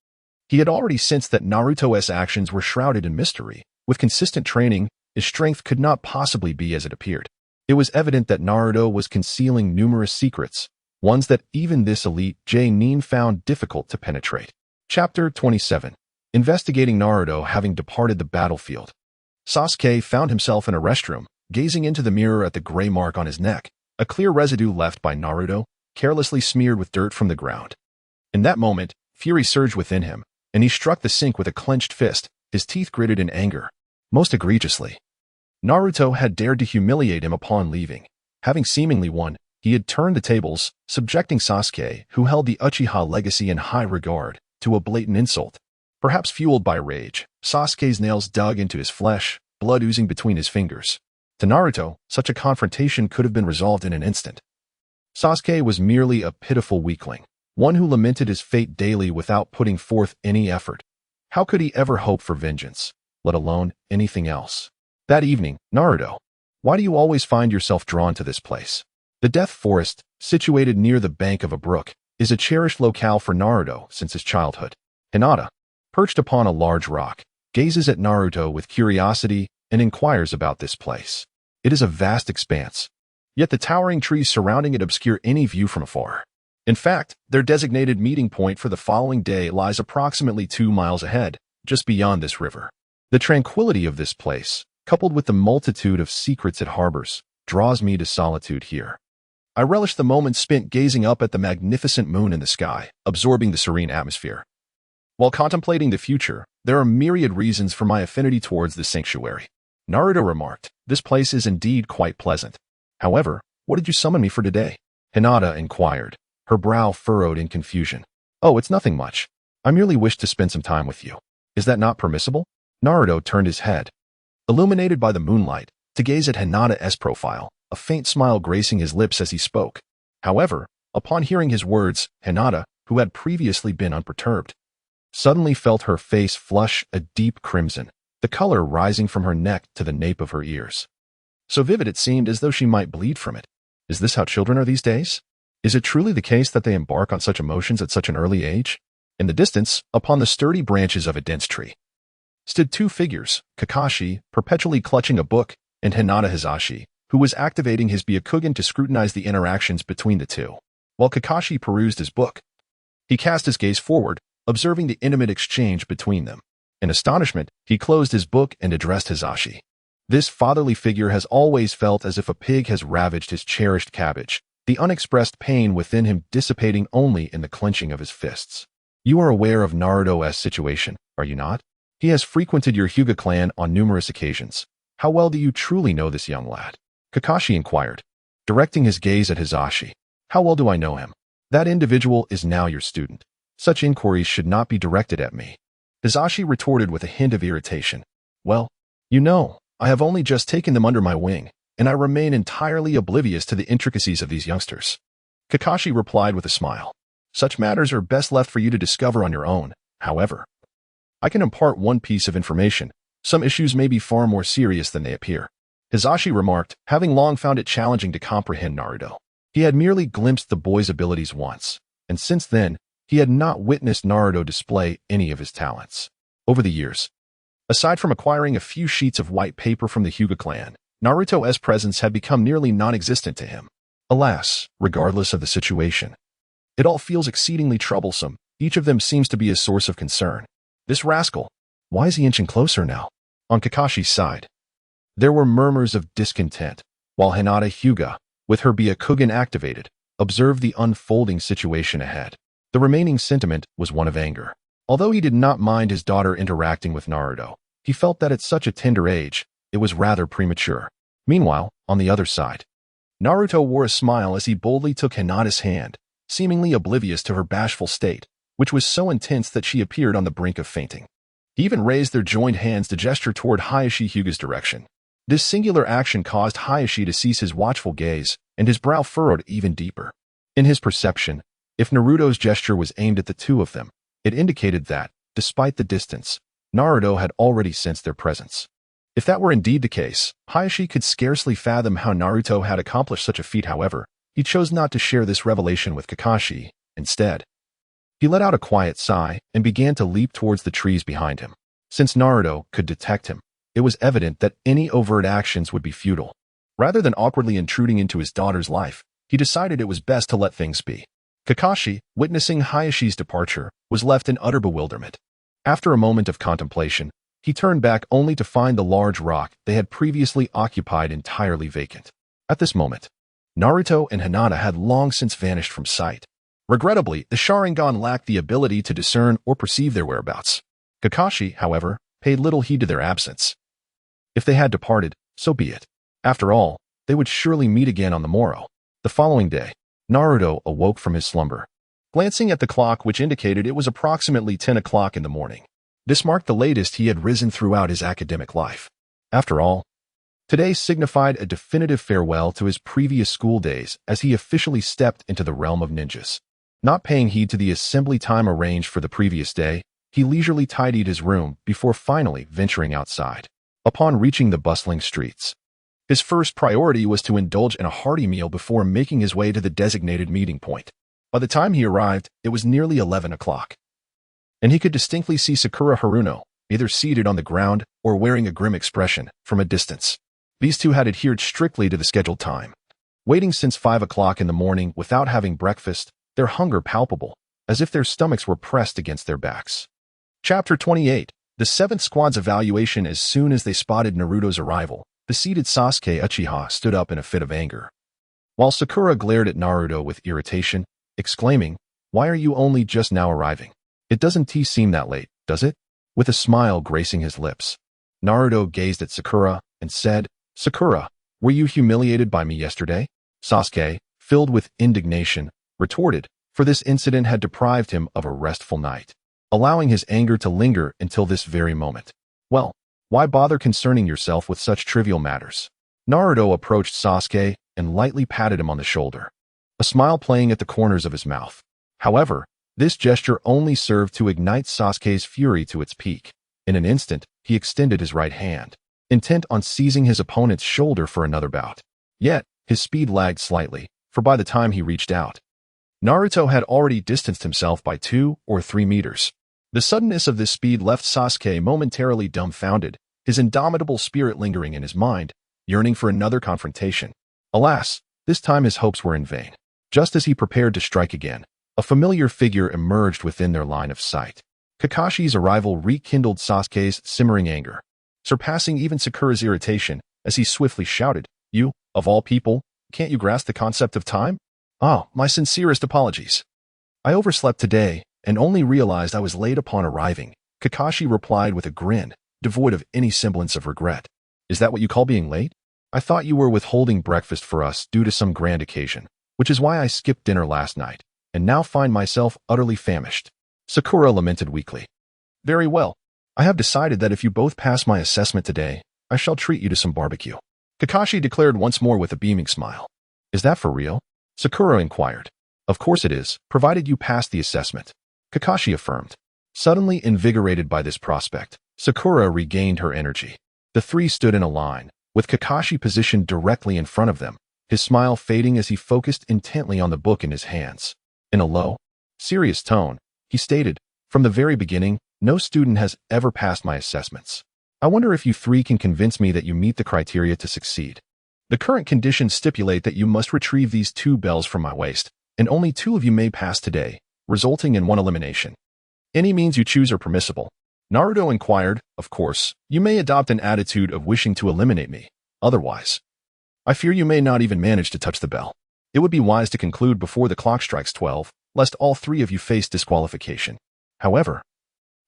A: He had already sensed that Naruto's actions were shrouded in mystery. With consistent training, his strength could not possibly be as it appeared. It was evident that Naruto was concealing numerous secrets, ones that even this elite Nin found difficult to penetrate. Chapter 27. Investigating Naruto having departed the battlefield. Sasuke found himself in a restroom, gazing into the mirror at the gray mark on his neck, a clear residue left by Naruto, carelessly smeared with dirt from the ground. In that moment, fury surged within him, and he struck the sink with a clenched fist, his teeth gritted in anger. Most egregiously, Naruto had dared to humiliate him upon leaving. Having seemingly won, he had turned the tables, subjecting Sasuke, who held the Uchiha legacy in high regard, to a blatant insult. Perhaps fueled by rage, Sasuke's nails dug into his flesh, blood oozing between his fingers. To Naruto, such a confrontation could have been resolved in an instant. Sasuke was merely a pitiful weakling, one who lamented his fate daily without putting forth any effort. How could he ever hope for vengeance, let alone anything else? That evening, "Naruto, why do you always find yourself drawn to this place?" The Death Forest, situated near the bank of a brook, is a cherished locale for Naruto since his childhood. Hinata, perched upon a large rock, gazes at Naruto with curiosity and inquires about this place. It is a vast expanse, yet the towering trees surrounding it obscure any view from afar. In fact, their designated meeting point for the following day lies approximately 2 miles ahead, just beyond this river. The tranquility of this place, coupled with the multitude of secrets it harbors, draws me to solitude here. I relish the moments spent gazing up at the magnificent moon in the sky, absorbing the serene atmosphere. While contemplating the future, there are myriad reasons for my affinity towards this sanctuary. Naruto remarked, "This place is indeed quite pleasant. However, what did you summon me for today?" Hinata inquired, her brow furrowed in confusion. "Oh, it's nothing much. I merely wish to spend some time with you. Is that not permissible?" Naruto turned his head, illuminated by the moonlight, to gaze at Hinata's profile, a faint smile gracing his lips as he spoke. However, upon hearing his words, Hinata, who had previously been unperturbed, suddenly felt her face flush a deep crimson, the color rising from her neck to the nape of her ears. So vivid it seemed as though she might bleed from it. Is this how children are these days? Is it truly the case that they embark on such emotions at such an early age? In the distance, upon the sturdy branches of a dense tree, stood 2 figures, Kakashi, perpetually clutching a book, and Hinata Hisashi, who was activating his Byakugan to scrutinize the interactions between the two. While Kakashi perused his book, he cast his gaze forward, observing the intimate exchange between them. In astonishment, he closed his book and addressed Hisashi. This fatherly figure has always felt as if a pig has ravaged his cherished cabbage, the unexpressed pain within him dissipating only in the clenching of his fists. You are aware of Naruto's situation, are you not? He has frequented your Hyuga clan on numerous occasions. How well do you truly know this young lad? Kakashi inquired, directing his gaze at Hisashi. How well do I know him? That individual is now your student. Such inquiries should not be directed at me. Hisashi retorted with a hint of irritation. Well, you know, I have only just taken them under my wing. and I remain entirely oblivious to the intricacies of these youngsters. Kakashi replied with a smile. Such matters are best left for you to discover on your own. However, I can impart one piece of information. Some issues may be far more serious than they appear. Hizashi remarked, having long found it challenging to comprehend Naruto. He had merely glimpsed the boy's abilities once, and since then, he had not witnessed Naruto display any of his talents. Over the years, aside from acquiring a few sheets of white paper from the Hyuga clan, Naruto's presence had become nearly non-existent to him. Alas, regardless of the situation, it all feels exceedingly troublesome. Each of them seems to be a source of concern. This rascal, why is he inching closer now? On Kakashi's side, there were murmurs of discontent, while Hinata Hyuga, with her Byakugan activated, observed the unfolding situation ahead. The remaining sentiment was one of anger. Although he did not mind his daughter interacting with Naruto, he felt that at such a tender age, it was rather premature. Meanwhile, on the other side, Naruto wore a smile as he boldly took Hinata's hand, seemingly oblivious to her bashful state, which was so intense that she appeared on the brink of fainting. He even raised their joined hands to gesture toward Hayashi Hyuga's direction. This singular action caused Hayashi to cease his watchful gaze, and his brow furrowed even deeper. In his perception, if Naruto's gesture was aimed at the two of them, it indicated that, despite the distance, Naruto had already sensed their presence. If that were indeed the case, Hayashi could scarcely fathom how Naruto had accomplished such a feat. However, he chose not to share this revelation with Kakashi. Instead, he let out a quiet sigh and began to leap towards the trees behind him. Since Naruto could detect him, it was evident that any overt actions would be futile. Rather than awkwardly intruding into his daughter's life, he decided it was best to let things be. Kakashi, witnessing Hayashi's departure, was left in utter bewilderment. After a moment of contemplation, he turned back only to find the large rock they had previously occupied entirely vacant. At this moment, Naruto and Hinata had long since vanished from sight. Regrettably, the Sharingan lacked the ability to discern or perceive their whereabouts. Kakashi, however, paid little heed to their absence. If they had departed, so be it. After all, they would surely meet again on the morrow. The following day, Naruto awoke from his slumber, glancing at the clock which indicated it was approximately 10 o'clock in the morning. This marked the latest he had risen throughout his academic life. After all, today signified a definitive farewell to his previous school days as he officially stepped into the realm of ninjas. Not paying heed to the assembly time arranged for the previous day, he leisurely tidied his room before finally venturing outside. Upon reaching the bustling streets, his first priority was to indulge in a hearty meal before making his way to the designated meeting point. By the time he arrived, it was nearly 11 o'clock, and he could distinctly see Sakura Haruno, either seated on the ground or wearing a grim expression, from a distance. These two had adhered strictly to the scheduled time, waiting since 5 o'clock in the morning without having breakfast, their hunger palpable, as if their stomachs were pressed against their backs. Chapter 28. The 7th Squad's evaluation. As soon as they spotted Naruto's arrival, the seated Sasuke Uchiha stood up in a fit of anger, while Sakura glared at Naruto with irritation, exclaiming, "Why are you only just now arriving? It doesn't seem that late, does it?" With a smile gracing his lips, Naruto gazed at Sakura and said, "Sakura, were you humiliated by me yesterday?" Sasuke, filled with indignation, retorted, for this incident had deprived him of a restful night, allowing his anger to linger until this very moment. "Well, why bother concerning yourself with such trivial matters?" Naruto approached Sasuke and lightly patted him on the shoulder, a smile playing at the corners of his mouth. However, this gesture only served to ignite Sasuke's fury to its peak. In an instant, he extended his right hand, intent on seizing his opponent's shoulder for another bout. Yet, his speed lagged slightly, for by the time he reached out, Naruto had already distanced himself by 2 or 3 meters. The suddenness of this speed left Sasuke momentarily dumbfounded, his indomitable spirit lingering in his mind, yearning for another confrontation. Alas, this time his hopes were in vain. Just as he prepared to strike again, a familiar figure emerged within their line of sight. Kakashi's arrival rekindled Sasuke's simmering anger, surpassing even Sakura's irritation, as he swiftly shouted, "You, of all people, can't you grasp the concept of time? Ah, my sincerest apologies. I overslept today and only realized I was late upon arriving," Kakashi replied with a grin, devoid of any semblance of regret. "Is that what you call being late? I thought you were withholding breakfast for us due to some grand occasion, which is why I skipped dinner last night, and now find myself utterly famished." Sakura lamented weakly. "Very well. I have decided that if you both pass my assessment today, I shall treat you to some barbecue." Kakashi declared once more with a beaming smile. Is that for real? Sakura inquired. Of course it is, provided you pass the assessment. Kakashi affirmed. Suddenly invigorated by this prospect, Sakura regained her energy. The three stood in a line, with Kakashi positioned directly in front of them, his smile fading as he focused intently on the book in his hands. In a low, serious tone, he stated, "From the very beginning, no student has ever passed my assessments. I wonder if you three can convince me that you meet the criteria to succeed. The current conditions stipulate that you must retrieve these 2 bells from my waist, and only 2 of you may pass today, resulting in 1 elimination. Any means you choose are permissible." Naruto inquired. Of course, you may adopt an attitude of wishing to eliminate me. Otherwise, I fear you may not even manage to touch the bell. It would be wise to conclude before the clock strikes 12, lest all 3 of you face disqualification. However,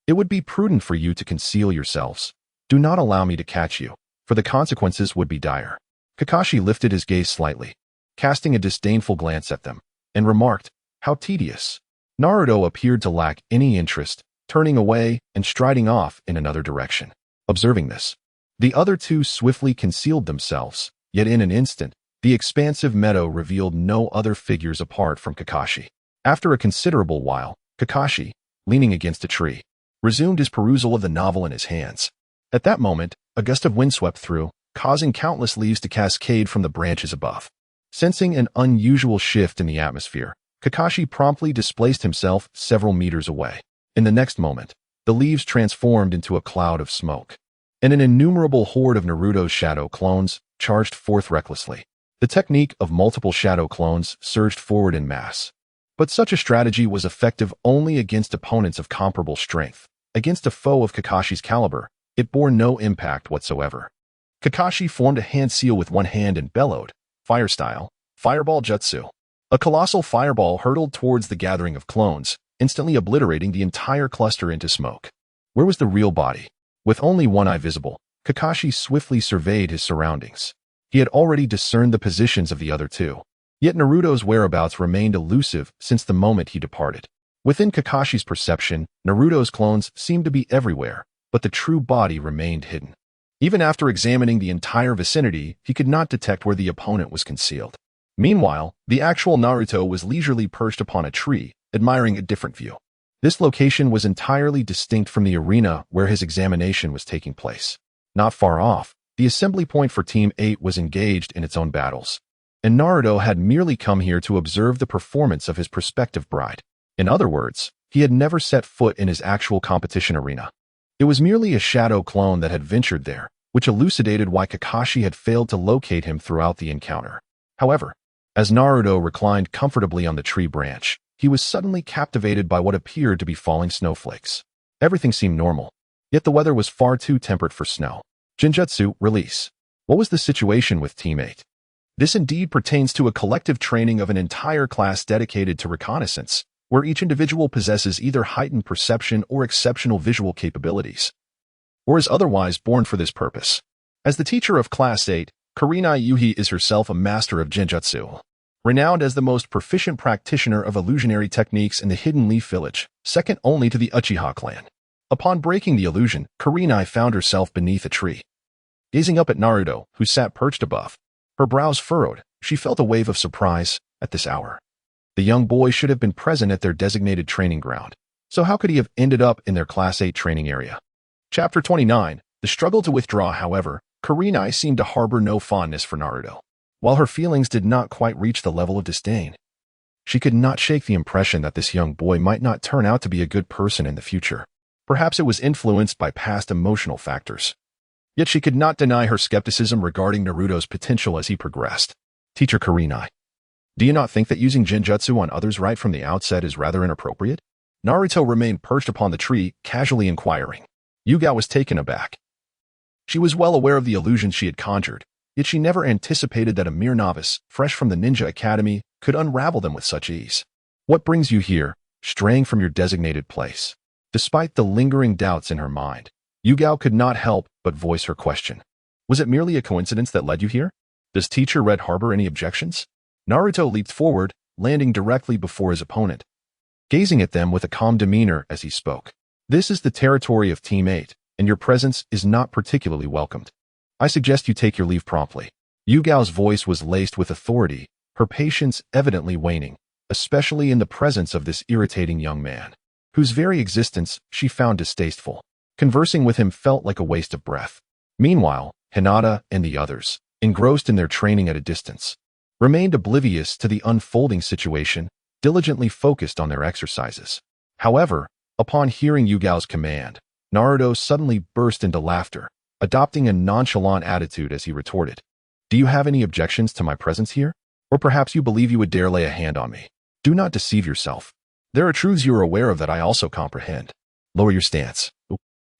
A: it would be prudent for you to conceal yourselves. Do not allow me to catch you, for the consequences would be dire. Kakashi lifted his gaze slightly, casting a disdainful glance at them, and remarked, "How tedious." Naruto appeared to lack any interest, turning away and striding off in another direction. Observing this, the other 2 swiftly concealed themselves, yet in an instant, the expansive meadow revealed no other figures apart from Kakashi. After a considerable while, Kakashi, leaning against a tree, resumed his perusal of the novel in his hands. At that moment, a gust of wind swept through, causing countless leaves to cascade from the branches above. Sensing an unusual shift in the atmosphere, Kakashi promptly displaced himself several meters away. In the next moment, the leaves transformed into a cloud of smoke, and an innumerable horde of Naruto's shadow clones charged forth recklessly. The technique of multiple shadow clones surged forward in mass. But such a strategy was effective only against opponents of comparable strength. Against a foe of Kakashi's caliber, it bore no impact whatsoever. Kakashi formed a hand seal with one hand and bellowed, "Fire style, fireball jutsu." A colossal fireball hurtled towards the gathering of clones, instantly obliterating the entire cluster into smoke. Where was the real body? With only one eye visible, Kakashi swiftly surveyed his surroundings. He had already discerned the positions of the other 2. Yet Naruto's whereabouts remained elusive since the moment he departed. Within Kakashi's perception, Naruto's clones seemed to be everywhere, but the true body remained hidden. Even after examining the entire vicinity, he could not detect where the opponent was concealed. Meanwhile, the actual Naruto was leisurely perched upon a tree, admiring a different view. This location was entirely distinct from the arena where his examination was taking place. Not far off, the assembly point for Team 8 was engaged in its own battles, and Naruto had merely come here to observe the performance of his prospective bride. In other words, he had never set foot in his actual competition arena. It was merely a shadow clone that had ventured there, which elucidated why Kakashi had failed to locate him throughout the encounter. However, as Naruto reclined comfortably on the tree branch, he was suddenly captivated by what appeared to be falling snowflakes. Everything seemed normal, yet the weather was far too temperate for snow. Ninjutsu, release. What was the situation with Team 8? This indeed pertains to a collective training of an entire class dedicated to reconnaissance, where each individual possesses either heightened perception or exceptional visual capabilities, or is otherwise born for this purpose. As the teacher of Class 8, Kurenai Yuhi is herself a master of Ninjutsu, renowned as the most proficient practitioner of illusionary techniques in the Hidden Leaf Village, second only to the Uchiha clan. Upon breaking the illusion, Kurenai found herself beneath a tree. Gazing up at Naruto, who sat perched above, her brows furrowed, she felt a wave of surprise at this hour. The young boy should have been present at their designated training ground, so how could he have ended up in their Class 8 training area? Chapter 29, The Struggle to Withdraw. However, Kurenai seemed to harbor no fondness for Naruto. While her feelings did not quite reach the level of disdain, she could not shake the impression that this young boy might not turn out to be a good person in the future. Perhaps it was influenced by past emotional factors. Yet she could not deny her skepticism regarding Naruto's potential as he progressed. Teacher Kurenai, do you not think that using Ninjutsu on others right from the outset is rather inappropriate? Naruto remained perched upon the tree, casually inquiring. Yuga was taken aback. She was well aware of the illusions she had conjured, yet she never anticipated that a mere novice, fresh from the ninja academy, could unravel them with such ease. What brings you here, straying from your designated place? Despite the lingering doubts in her mind, Yuga could not help but voice her question. Was it merely a coincidence that led you here? Does Teacher Red harbor any objections? Naruto leaped forward, landing directly before his opponent, gazing at them with a calm demeanor as he spoke. This is the territory of Team 8, and your presence is not particularly welcomed. I suggest you take your leave promptly. Yugao's voice was laced with authority, her patience evidently waning, especially in the presence of this irritating young man, whose very existence she found distasteful. Conversing with him felt like a waste of breath. Meanwhile, Hinata and the others, engrossed in their training at a distance, remained oblivious to the unfolding situation, diligently focused on their exercises. However, upon hearing Yugao's command, Naruto suddenly burst into laughter, adopting a nonchalant attitude as he retorted, "Do you have any objections to my presence here? Or perhaps you believe you would dare lay a hand on me? Do not deceive yourself. There are truths you are aware of that I also comprehend. Lower your stance.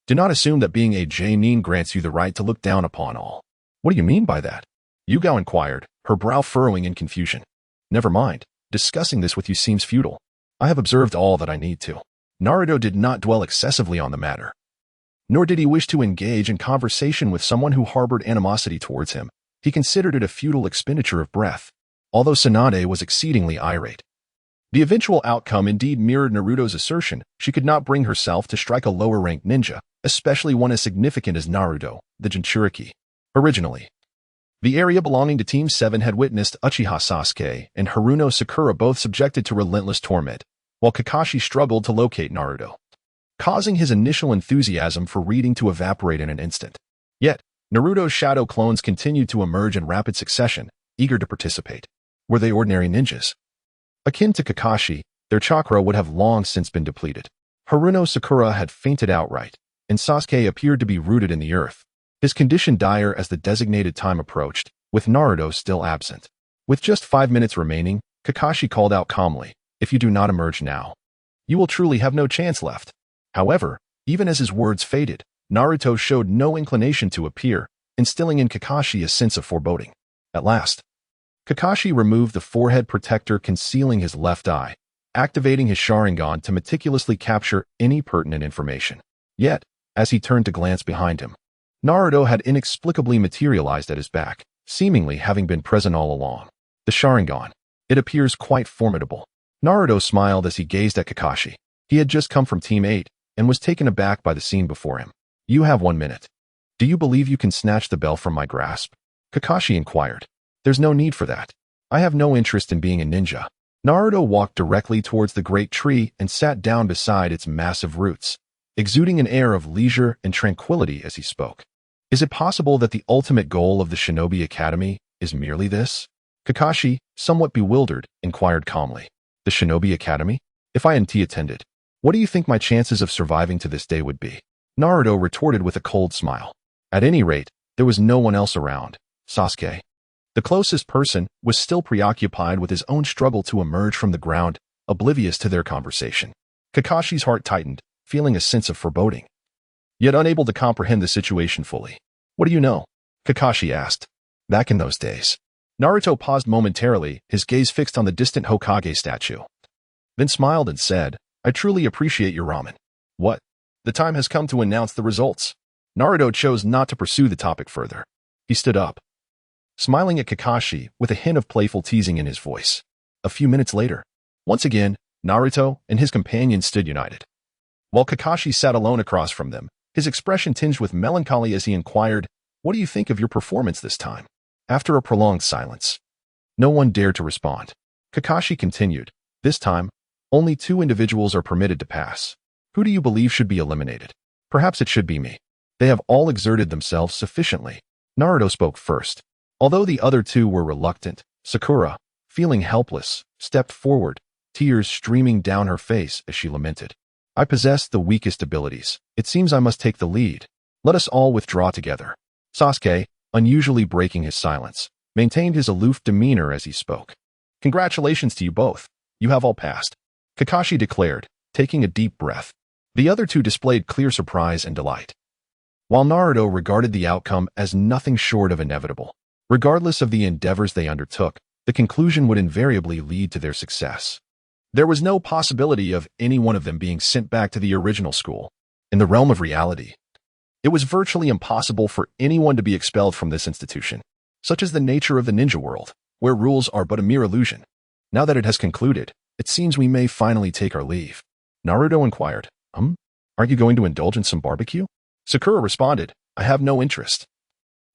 A: Do not assume that being a Chunin grants you the right to look down upon all." "What do you mean by that?" Yugao inquired, her brow furrowing in confusion. "Never mind. Discussing this with you seems futile. I have observed all that I need to." Naruto did not dwell excessively on the matter, nor did he wish to engage in conversation with someone who harbored animosity towards him. He considered it a futile expenditure of breath, although Tsunade was exceedingly irate. The eventual outcome indeed mirrored Naruto's assertion. She could not bring herself to strike a lower-ranked ninja, especially one as significant as Naruto, the Jinchuriki. Originally, the area belonging to Team 7 had witnessed Uchiha Sasuke and Haruno Sakura both subjected to relentless torment, while Kakashi struggled to locate Naruto, causing his initial enthusiasm for reading to evaporate in an instant. Yet, Naruto's shadow clones continued to emerge in rapid succession, eager to participate. Were they ordinary ninjas? Akin to Kakashi, their chakra would have long since been depleted. Haruno Sakura had fainted outright, and Sasuke appeared to be rooted in the earth, his condition dire as the designated time approached, with Naruto still absent. With just 5 minutes remaining, Kakashi called out calmly, "If you do not emerge now, you will truly have no chance left." However, even as his words faded, Naruto showed no inclination to appear, instilling in Kakashi a sense of foreboding. At last, Kakashi removed the forehead protector concealing his left eye, activating his Sharingan to meticulously capture any pertinent information. Yet, as he turned to glance behind him, Naruto had inexplicably materialized at his back, seemingly having been present all along. The Sharingan. It appears quite formidable. Naruto smiled as he gazed at Kakashi. He had just come from Team 8 and was taken aback by the scene before him. "You have 1 minute. Do you believe you can snatch the bell from my grasp?" Kakashi inquired. "There's no need for that. I have no interest in being a ninja." Naruto walked directly towards the great tree and sat down beside its massive roots, exuding an air of leisure and tranquility as he spoke. "Is it possible that the ultimate goal of the Shinobi Academy is merely this?" Kakashi, somewhat bewildered, inquired calmly. "The Shinobi Academy? If I indeed attended, what do you think my chances of surviving to this day would be?" Naruto retorted with a cold smile. At any rate, there was no one else around. Sasuke, the closest person, was still preoccupied with his own struggle to emerge from the ground, oblivious to their conversation. Kakashi's heart tightened, feeling a sense of foreboding, yet unable to comprehend the situation fully. "What do you know?" Kakashi asked. "Back in those days." Naruto paused momentarily, his gaze fixed on the distant Hokage statue, then smiled and said, "I truly appreciate your ramen." "What? The time has come to announce the results." Naruto chose not to pursue the topic further. He stood up, smiling at Kakashi with a hint of playful teasing in his voice. A few minutes later, once again, Naruto and his companions stood united, while Kakashi sat alone across from them, his expression tinged with melancholy as he inquired, "What do you think of your performance this time?" After a prolonged silence, no one dared to respond. Kakashi continued, "This time, only 2 individuals are permitted to pass. Who do you believe should be eliminated?" "Perhaps it should be me. They have all exerted themselves sufficiently." Naruto spoke first. Although the other 2 were reluctant, Sakura, feeling helpless, stepped forward, tears streaming down her face as she lamented. "I possess the weakest abilities. It seems I must take the lead. Let us all withdraw together." Sasuke, unusually breaking his silence, maintained his aloof demeanor as he spoke. "Congratulations to you both. You have all passed," Kakashi declared, taking a deep breath. The other 2 displayed clear surprise and delight, while Naruto regarded the outcome as nothing short of inevitable. Regardless of the endeavors they undertook, the conclusion would invariably lead to their success. There was no possibility of any one of them being sent back to the original school. In the realm of reality, it was virtually impossible for anyone to be expelled from this institution. Such is the nature of the ninja world, where rules are but a mere illusion. Now that it has concluded, it seems we may finally take our leave. Naruto inquired, Aren't you going to indulge in some barbecue?" Sakura responded, "I have no interest.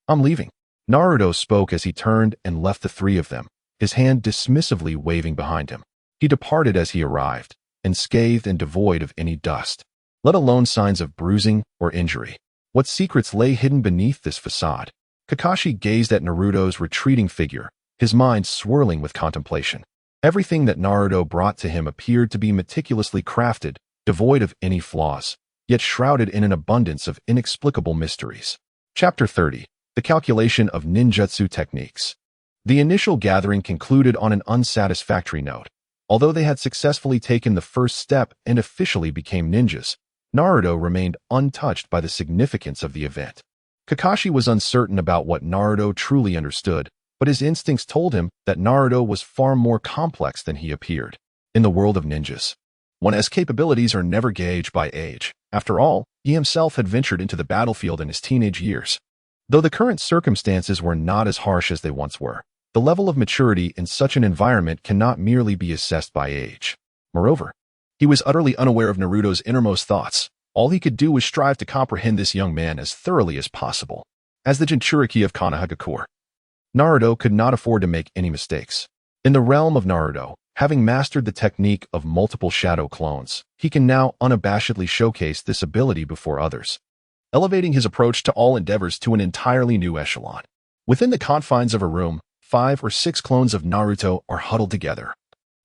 A: I'm leaving." Naruto spoke as he turned and left the three of them, his hand dismissively waving behind him. He departed as he arrived, unscathed and devoid of any dust, let alone signs of bruising or injury. What secrets lay hidden beneath this facade? Kakashi gazed at Naruto's retreating figure, his mind swirling with contemplation. Everything that Naruto brought to him appeared to be meticulously crafted, devoid of any flaws, yet shrouded in an abundance of inexplicable mysteries. Chapter 30. The Calculation of Ninjutsu Techniques. The initial gathering concluded on an unsatisfactory note. Although they had successfully taken the first step and officially became ninjas, Naruto remained untouched by the significance of the event. Kakashi was uncertain about what Naruto truly understood, but his instincts told him that Naruto was far more complex than he appeared. In the world of ninjas, one's capabilities are never gauged by age. After all, he himself had ventured into the battlefield in his teenage years. Though the current circumstances were not as harsh as they once were, the level of maturity in such an environment cannot merely be assessed by age. Moreover, he was utterly unaware of Naruto's innermost thoughts. All he could do was strive to comprehend this young man as thoroughly as possible. As the Jinchuriki of Konoha, Naruto could not afford to make any mistakes. In the realm of Naruto, having mastered the technique of multiple shadow clones, he can now unabashedly showcase this ability before others, elevating his approach to all endeavors to an entirely new echelon. Within the confines of a room, 5 or 6 clones of Naruto are huddled together,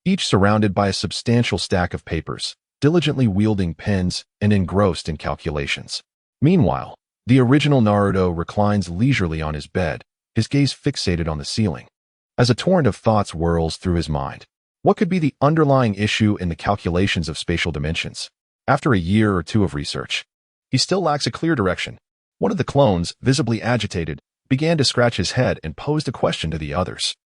A: each surrounded by a substantial stack of papers, diligently wielding pens and engrossed in calculations. Meanwhile, the original Naruto reclines leisurely on his bed, his gaze fixated on the ceiling. As a torrent of thoughts whirls through his mind, what could be the underlying issue in the calculations of spatial dimensions? After a year or two of research, he still lacks a clear direction. One of the clones, visibly agitated, began to scratch his head and posed a question to the others.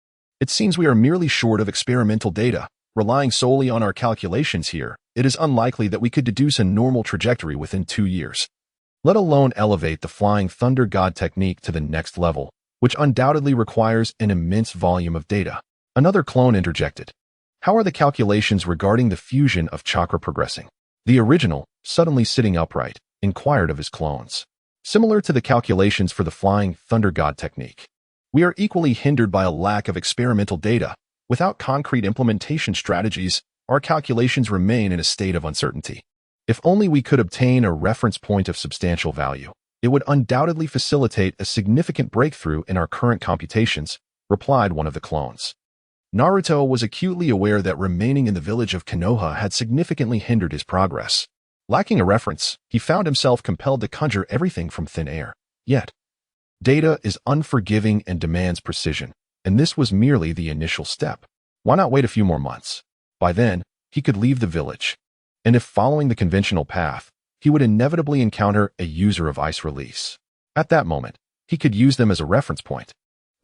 A: It seems we are merely short of experimental data. Relying solely on our calculations here, it is unlikely that we could deduce a normal trajectory within 2 years, let alone elevate the Flying Thunder God technique to the next level, which undoubtedly requires an immense volume of data. Another clone interjected. How are the calculations regarding the fusion of chakra progressing? The original, suddenly sitting upright, inquired of his clones. Similar to the calculations for the Flying Thunder God technique, we are equally hindered by a lack of experimental data. Without concrete implementation strategies, our calculations remain in a state of uncertainty. If only we could obtain a reference point of substantial value, it would undoubtedly facilitate a significant breakthrough in our current computations, replied one of the clones. Naruto was acutely aware that remaining in the village of Konoha had significantly hindered his progress. Lacking a reference, he found himself compelled to conjure everything from thin air. Yet, data is unforgiving and demands precision, and this was merely the initial step. Why not wait a few more months? By then, he could leave the village. And if following the conventional path, he would inevitably encounter a user of ice release. At that moment, he could use them as a reference point,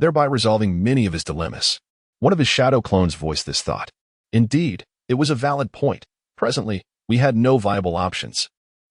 A: thereby resolving many of his dilemmas. One of his shadow clones voiced this thought. Indeed, it was a valid point. Presently, we had no viable options.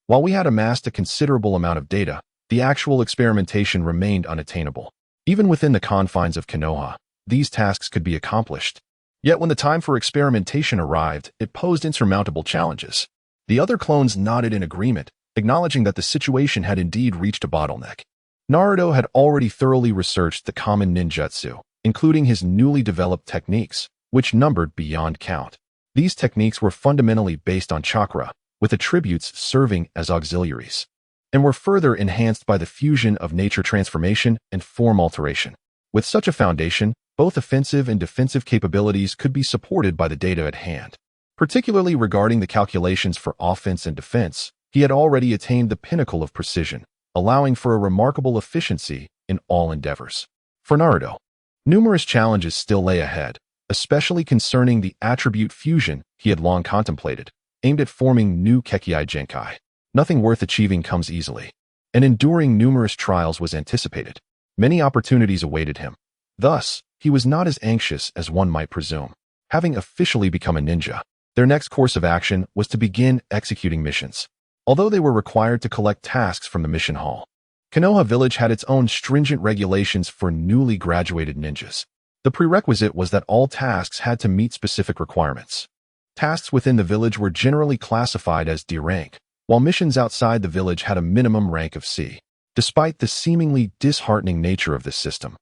A: While we had amassed a considerable amount of data, the actual experimentation remained unattainable. Even within the confines of Konoha, these tasks could be accomplished. Yet when the time for experimentation arrived, it posed insurmountable challenges. The other clones nodded in agreement, acknowledging that the situation had indeed reached a bottleneck. Naruto had already thoroughly researched the common ninjutsu, including his newly developed techniques, which numbered beyond count. These techniques were fundamentally based on chakra, with attributes serving as auxiliaries, and were further enhanced by the fusion of nature transformation and form alteration. With such a foundation, both offensive and defensive capabilities could be supported by the data at hand. Particularly regarding the calculations for offense and defense, he had already attained the pinnacle of precision, allowing for a remarkable efficiency in all endeavors. For Naruto, numerous challenges still lay ahead, especially concerning the attribute fusion he had long contemplated, aimed at forming new Kekkai Genkai. Nothing worth achieving comes easily, and enduring numerous trials was anticipated. Many opportunities awaited him. Thus, he was not as anxious as one might presume. Having officially become a ninja, their next course of action was to begin executing missions. Although they were required to collect tasks from the mission hall, Konoha Village had its own stringent regulations for newly graduated ninjas. The prerequisite was that all tasks had to meet specific requirements. Tasks within the village were generally classified as D rank, while missions outside the village had a minimum rank of C. Despite the seemingly disheartening nature of this system,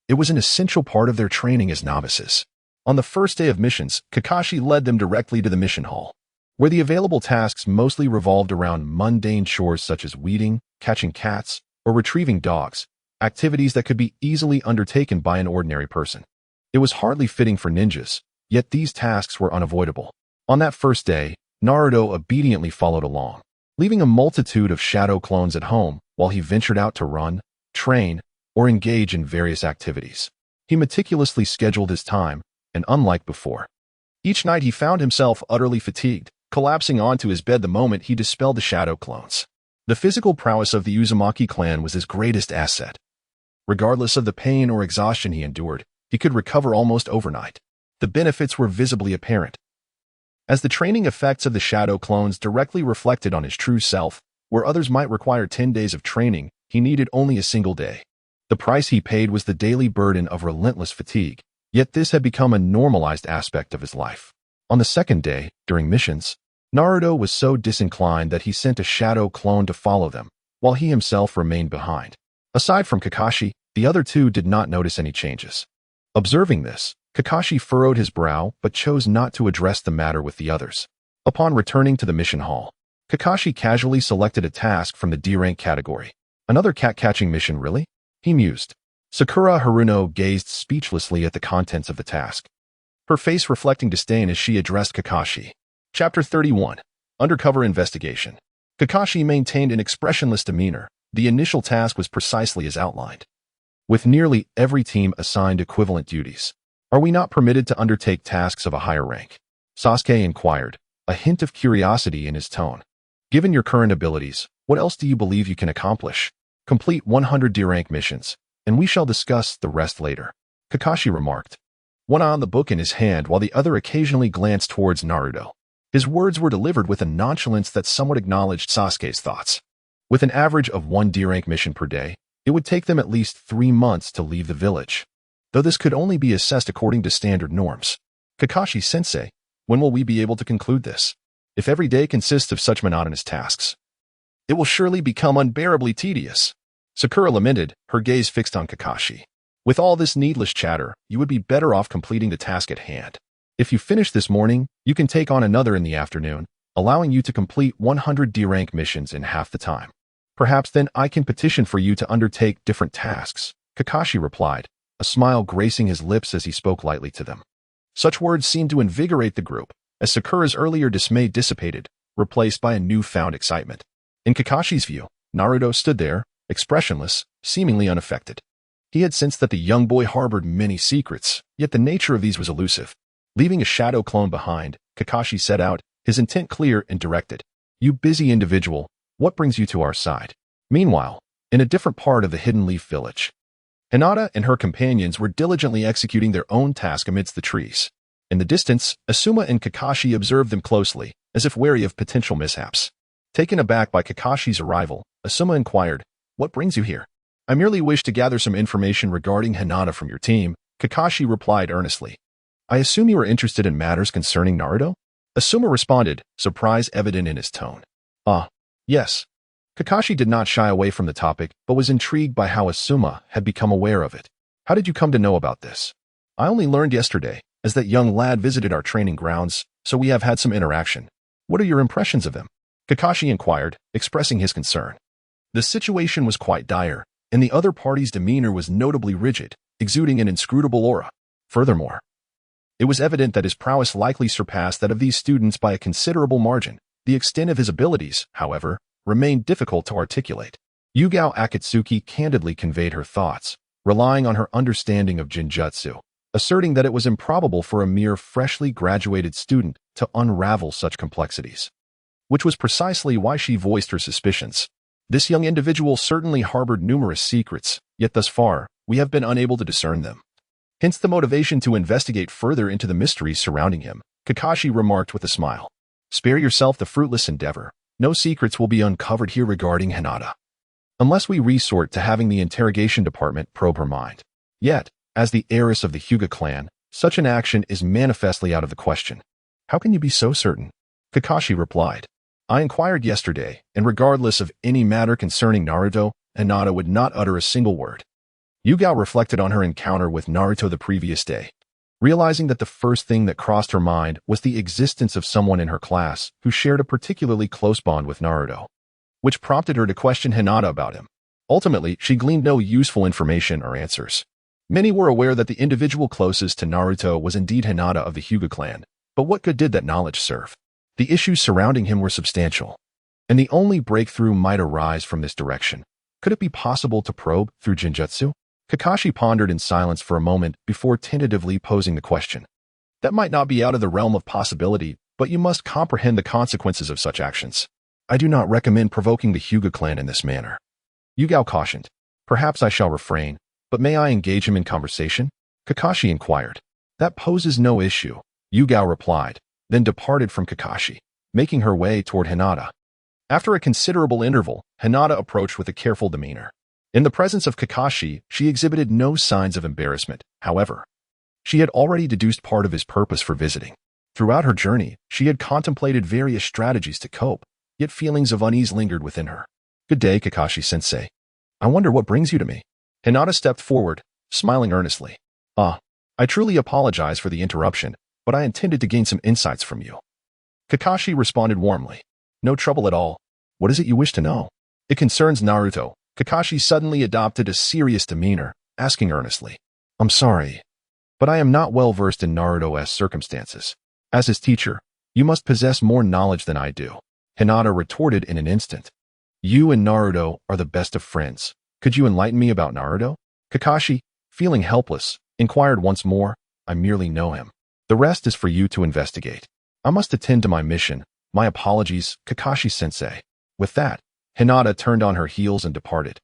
A: It was an essential part of their training as novices. On the first day of missions, Kakashi led them directly to the mission hall, where the available tasks mostly revolved around mundane chores such as weeding, catching cats, or retrieving dogs, activities that could be easily undertaken by an ordinary person. It was hardly fitting for ninjas, yet these tasks were unavoidable. On that first day, Naruto obediently followed along, leaving a multitude of shadow clones at home while he ventured out to run, train, or engage in various activities. He meticulously scheduled his time, and unlike before, each night he found himself utterly fatigued, collapsing onto his bed the moment he dispelled the shadow clones. The physical prowess of the Uzumaki clan was his greatest asset. Regardless of the pain or exhaustion he endured, he could recover almost overnight. The benefits were visibly apparent, as the training effects of the shadow clones directly reflected on his true self. Where others might require 10 days of training, he needed only a single day. The price he paid was the daily burden of relentless fatigue, yet this had become a normalized aspect of his life. On the second day, during missions, Naruto was so disinclined that he sent a shadow clone to follow them, while he himself remained behind. Aside from Kakashi, the other two did not notice any changes. Observing this, Kakashi furrowed his brow but chose not to address the matter with the others. Upon returning to the mission hall, Kakashi casually selected a task from the D-rank category. Another cat-catching mission, really? He mused. Sakura Haruno gazed speechlessly at the contents of the task, her face reflecting disdain as she addressed Kakashi. Chapter 31. Undercover Investigation. Kakashi maintained an expressionless demeanor. The initial task was precisely as outlined, with nearly every team assigned equivalent duties. Are we not permitted to undertake tasks of a higher rank? Sasuke inquired, a hint of curiosity in his tone. Given your current abilities, what else do you believe you can accomplish? Complete 100 D-rank missions, and we shall discuss the rest later, Kakashi remarked, one eye on the book in his hand while the other occasionally glanced towards Naruto. His words were delivered with a nonchalance that somewhat acknowledged Sasuke's thoughts. With an average of 1 D-rank mission per day, it would take them at least 3 months to leave the village, though this could only be assessed according to standard norms. Kakashi-sensei, when will we be able to conclude this? If every day consists of such monotonous tasks, it will surely become unbearably tedious. Sakura lamented, her gaze fixed on Kakashi. With all this needless chatter, you would be better off completing the task at hand. If you finish this morning, you can take on another in the afternoon, allowing you to complete 100 D-rank missions in half the time. Perhaps then I can petition for you to undertake different tasks, Kakashi replied, a smile gracing his lips as he spoke lightly to them. Such words seemed to invigorate the group, as Sakura's earlier dismay dissipated, replaced by a newfound excitement. In Kakashi's view, Naruto stood there, expressionless, seemingly unaffected. He had sensed that the young boy harbored many secrets, yet the nature of these was elusive. Leaving a shadow clone behind, Kakashi set out, his intent clear and directed. You busy individual, what brings you to our side? Meanwhile, in a different part of the Hidden Leaf village, Hinata and her companions were diligently executing their own task amidst the trees. In the distance, Asuma and Kakashi observed them closely, as if wary of potential mishaps. Taken aback by Kakashi's arrival, Asuma inquired, what brings you here? I merely wish to gather some information regarding Hinata from your team, Kakashi replied earnestly. I assume you are interested in matters concerning Naruto? Asuma responded, surprise evident in his tone. Yes. Kakashi did not shy away from the topic, but was intrigued by how Asuma had become aware of it. How did you come to know about this? I only learned yesterday, as that young lad visited our training grounds, so we have had some interaction. What are your impressions of him? Kakashi inquired, expressing his concern. The situation was quite dire, and the other party's demeanor was notably rigid, exuding an inscrutable aura. Furthermore, it was evident that his prowess likely surpassed that of these students by a considerable margin. The extent of his abilities, however, remained difficult to articulate. Yugao Akatsuki candidly conveyed her thoughts, relying on her understanding of Ninjutsu, asserting that it was improbable for a mere freshly graduated student to unravel such complexities, which was precisely why she voiced her suspicions. This young individual certainly harbored numerous secrets, yet thus far, we have been unable to discern them. Hence the motivation to investigate further into the mysteries surrounding him, Kakashi remarked with a smile. Spare yourself the fruitless endeavor. No secrets will be uncovered here regarding Hinata, unless we resort to having the interrogation department probe her mind. Yet, as the heiress of the Hyuga clan, such an action is manifestly out of the question. How can you be so certain? Kakashi replied. I inquired yesterday, and regardless of any matter concerning Naruto, Hinata would not utter a single word. Yugao reflected on her encounter with Naruto the previous day, realizing that the first thing that crossed her mind was the existence of someone in her class who shared a particularly close bond with Naruto, which prompted her to question Hinata about him. Ultimately, she gleaned no useful information or answers. Many were aware that the individual closest to Naruto was indeed Hinata of the Hyuga clan, but what good did that knowledge serve? The issues surrounding him were substantial, and the only breakthrough might arise from this direction. Could it be possible to probe through Ninjutsu? Kakashi pondered in silence for a moment before tentatively posing the question. That might not be out of the realm of possibility, but you must comprehend the consequences of such actions. I do not recommend provoking the Hyuga clan in this manner. Yugao cautioned. Perhaps I shall refrain, but may I engage him in conversation? Kakashi inquired. That poses no issue, Yugao replied, then departed from Kakashi, making her way toward Hinata. After a considerable interval, Hinata approached with a careful demeanor. In the presence of Kakashi, she exhibited no signs of embarrassment. However, she had already deduced part of his purpose for visiting. Throughout her journey, she had contemplated various strategies to cope, yet feelings of unease lingered within her. Good day, Kakashi-sensei. I wonder what brings you to me. Hinata stepped forward, smiling earnestly. I truly apologize for the interruption, but I intended to gain some insights from you. Kakashi responded warmly. No trouble at all. What is it you wish to know? It concerns Naruto. Kakashi suddenly adopted a serious demeanor, asking earnestly. I'm sorry, but I am not well versed in Naruto's circumstances. As his teacher, you must possess more knowledge than I do. Hinata retorted in an instant. You and Naruto are the best of friends. Could you enlighten me about Naruto? Kakashi, feeling helpless, inquired once more. I merely know him. The rest is for you to investigate. I must attend to my mission. My apologies, Kakashi-sensei. With that, Hinata turned on her heels and departed,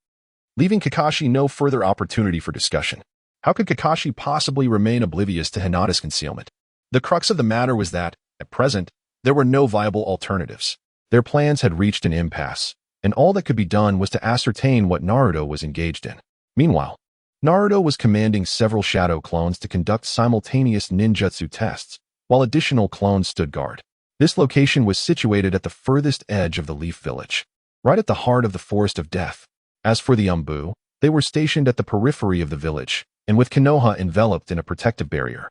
A: leaving Kakashi no further opportunity for discussion. How could Kakashi possibly remain oblivious to Hinata's concealment? The crux of the matter was that, at present, there were no viable alternatives. Their plans had reached an impasse, and all that could be done was to ascertain what Naruto was engaged in. Meanwhile, Naruto was commanding several shadow clones to conduct simultaneous ninjutsu tests, while additional clones stood guard. This location was situated at the furthest edge of the Leaf Village, right at the heart of the Forest of Death. As for the Umbu, they were stationed at the periphery of the village, and with Konoha enveloped in a protective barrier.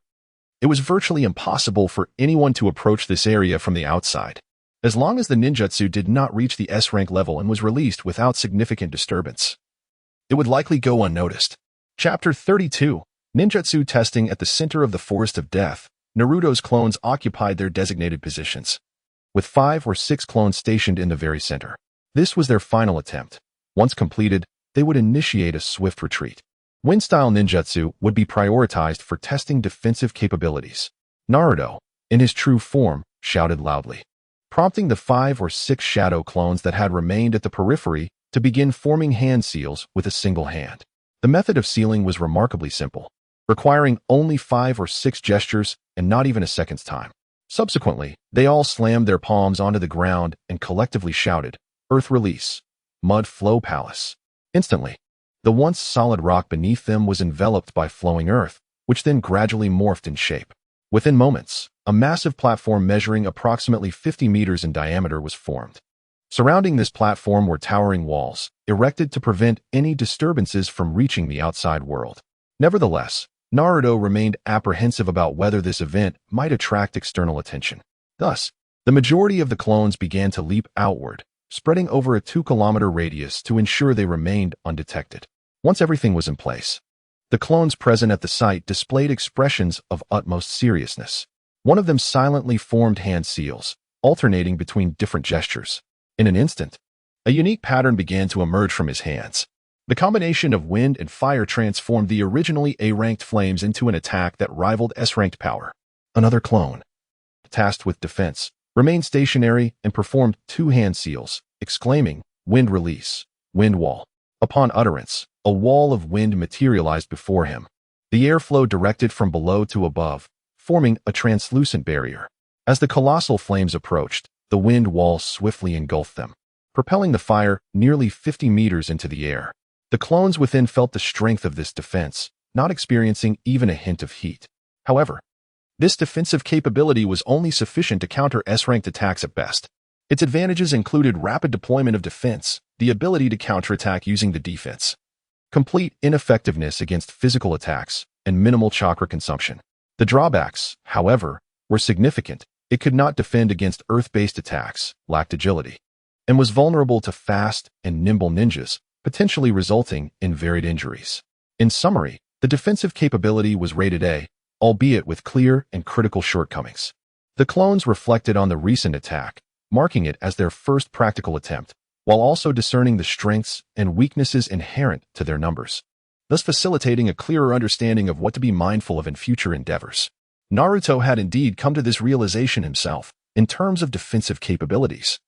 A: It was virtually impossible for anyone to approach this area from the outside, as long as the ninjutsu did not reach the S-rank level and was released without significant disturbance. It would likely go unnoticed. Chapter 32. Ninjutsu testing. At the center of the Forest of Death, Naruto's clones occupied their designated positions, with 5 or 6 clones stationed in the very center. This was their final attempt. Once completed, they would initiate a swift retreat. Wind-style ninjutsu would be prioritized for testing defensive capabilities. Naruto, in his true form, shouted loudly, prompting the 5 or 6 shadow clones that had remained at the periphery to begin forming hand seals with a single hand. The method of sealing was remarkably simple, requiring only 5 or 6 gestures and not even a second's time. Subsequently, they all slammed their palms onto the ground and collectively shouted, Earth Release, Mud Flow Palace. Instantly, the once solid rock beneath them was enveloped by flowing earth, which then gradually morphed in shape. Within moments, a massive platform measuring approximately 50 meters in diameter was formed. Surrounding this platform were towering walls, erected to prevent any disturbances from reaching the outside world. Nevertheless, Naruto remained apprehensive about whether this event might attract external attention. Thus, the majority of the clones began to leap outward, spreading over a 2-kilometer radius to ensure they remained undetected. Once everything was in place, the clones present at the site displayed expressions of utmost seriousness. One of them silently formed hand seals, alternating between different gestures. In an instant, a unique pattern began to emerge from his hands. The combination of wind and fire transformed the originally A-ranked flames into an attack that rivaled S-ranked power. Another clone, tasked with defense, remained stationary and performed 2 hand seals, exclaiming, Wind Release, Wind Wall. Upon utterance, a wall of wind materialized before him. The airflow directed from below to above, forming a translucent barrier. As the colossal flames approached, the wind wall swiftly engulfed them, propelling the fire nearly 50 meters into the air. The clones within felt the strength of this defense, not experiencing even a hint of heat. However, this defensive capability was only sufficient to counter S-ranked attacks at best. Its advantages included rapid deployment of defense, the ability to counterattack using the defense, complete ineffectiveness against physical attacks, and minimal chakra consumption. The drawbacks, however, were significant. It could not defend against earth-based attacks, lacked agility, and was vulnerable to fast and nimble ninjas, potentially resulting in varied injuries. In summary, the defensive capability was rated A, albeit with clear and critical shortcomings. The clones reflected on the recent attack, marking it as their first practical attempt, while also discerning the strengths and weaknesses inherent to their numbers, thus facilitating a clearer understanding of what to be mindful of in future endeavors. Naruto had indeed come to this realization himself, in terms of defensive capabilities.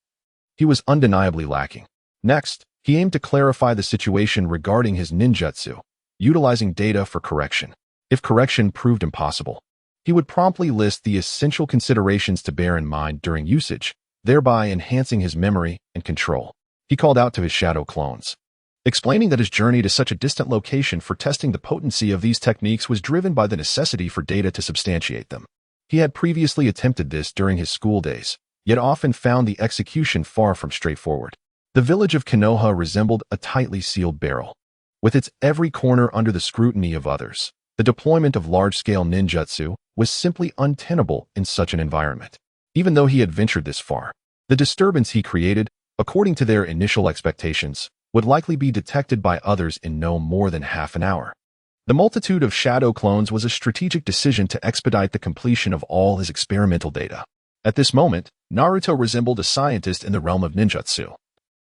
A: He was undeniably lacking. Next, he aimed to clarify the situation regarding his ninjutsu, utilizing data for correction. If correction proved impossible, he would promptly list the essential considerations to bear in mind during usage, thereby enhancing his memory and control. He called out to his shadow clones, explaining that his journey to such a distant location for testing the potency of these techniques was driven by the necessity for data to substantiate them. He had previously attempted this during his school days, yet often found the execution far from straightforward. The village of Konoha resembled a tightly sealed barrel, with its every corner under the scrutiny of others. The deployment of large-scale ninjutsu was simply untenable in such an environment. Even though he had ventured this far, the disturbance he created, according to their initial expectations, would likely be detected by others in no more than half an hour. The multitude of shadow clones was a strategic decision to expedite the completion of all his experimental data. At this moment, Naruto resembled a scientist in the realm of ninjutsu,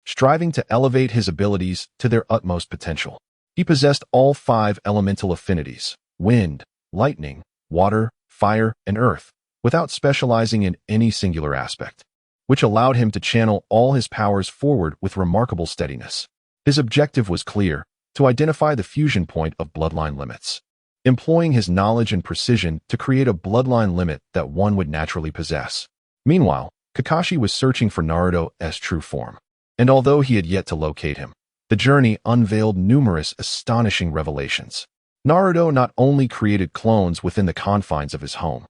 A: striving to elevate his abilities to their utmost potential. He possessed all 5 elemental affinities: wind, lightning, water, fire, and earth, without specializing in any singular aspect, which allowed him to channel all his powers forward with remarkable steadiness. His objective was clear: to identify the fusion point of bloodline limits, employing his knowledge and precision to create a bloodline limit that one would naturally possess. Meanwhile, Kakashi was searching for Naruto's true form, and although he had yet to locate him, the journey unveiled numerous astonishing revelations. Naruto not only created clones within the confines of his home.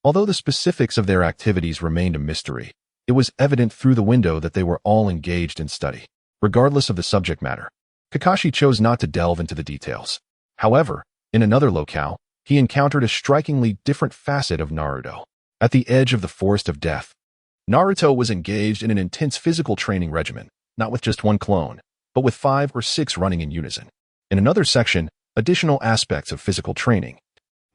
A: Although the specifics of their activities remained a mystery, it was evident through the window that they were all engaged in study. Regardless of the subject matter, Kakashi chose not to delve into the details. However, in another locale, he encountered a strikingly different facet of Naruto. At the edge of the Forest of Death, Naruto was engaged in an intense physical training regimen, not with just one clone, but with 5 or 6 running in unison. In another section, additional aspects of physical training,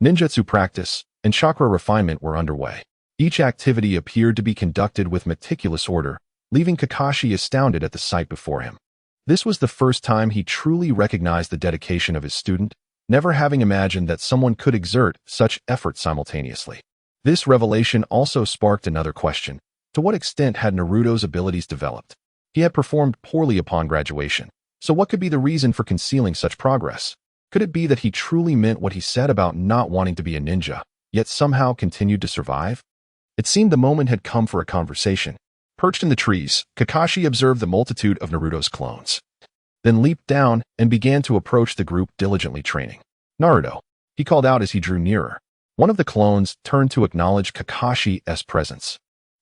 A: ninjutsu practice, and chakra refinement were underway. Each activity appeared to be conducted with meticulous order, leaving Kakashi astounded at the sight before him. This was the first time he truly recognized the dedication of his student, never having imagined that someone could exert such effort simultaneously. This revelation also sparked another question: to what extent had Naruto's abilities developed? He had performed poorly upon graduation, so what could be the reason for concealing such progress? Could it be that he truly meant what he said about not wanting to be a ninja, yet somehow continued to survive? It seemed the moment had come for a conversation. Perched in the trees, Kakashi observed the multitude of Naruto's clones, then leaped down and began to approach the group diligently training. "Naruto," he called out as he drew nearer. One of the clones turned to acknowledge Kakashi's presence,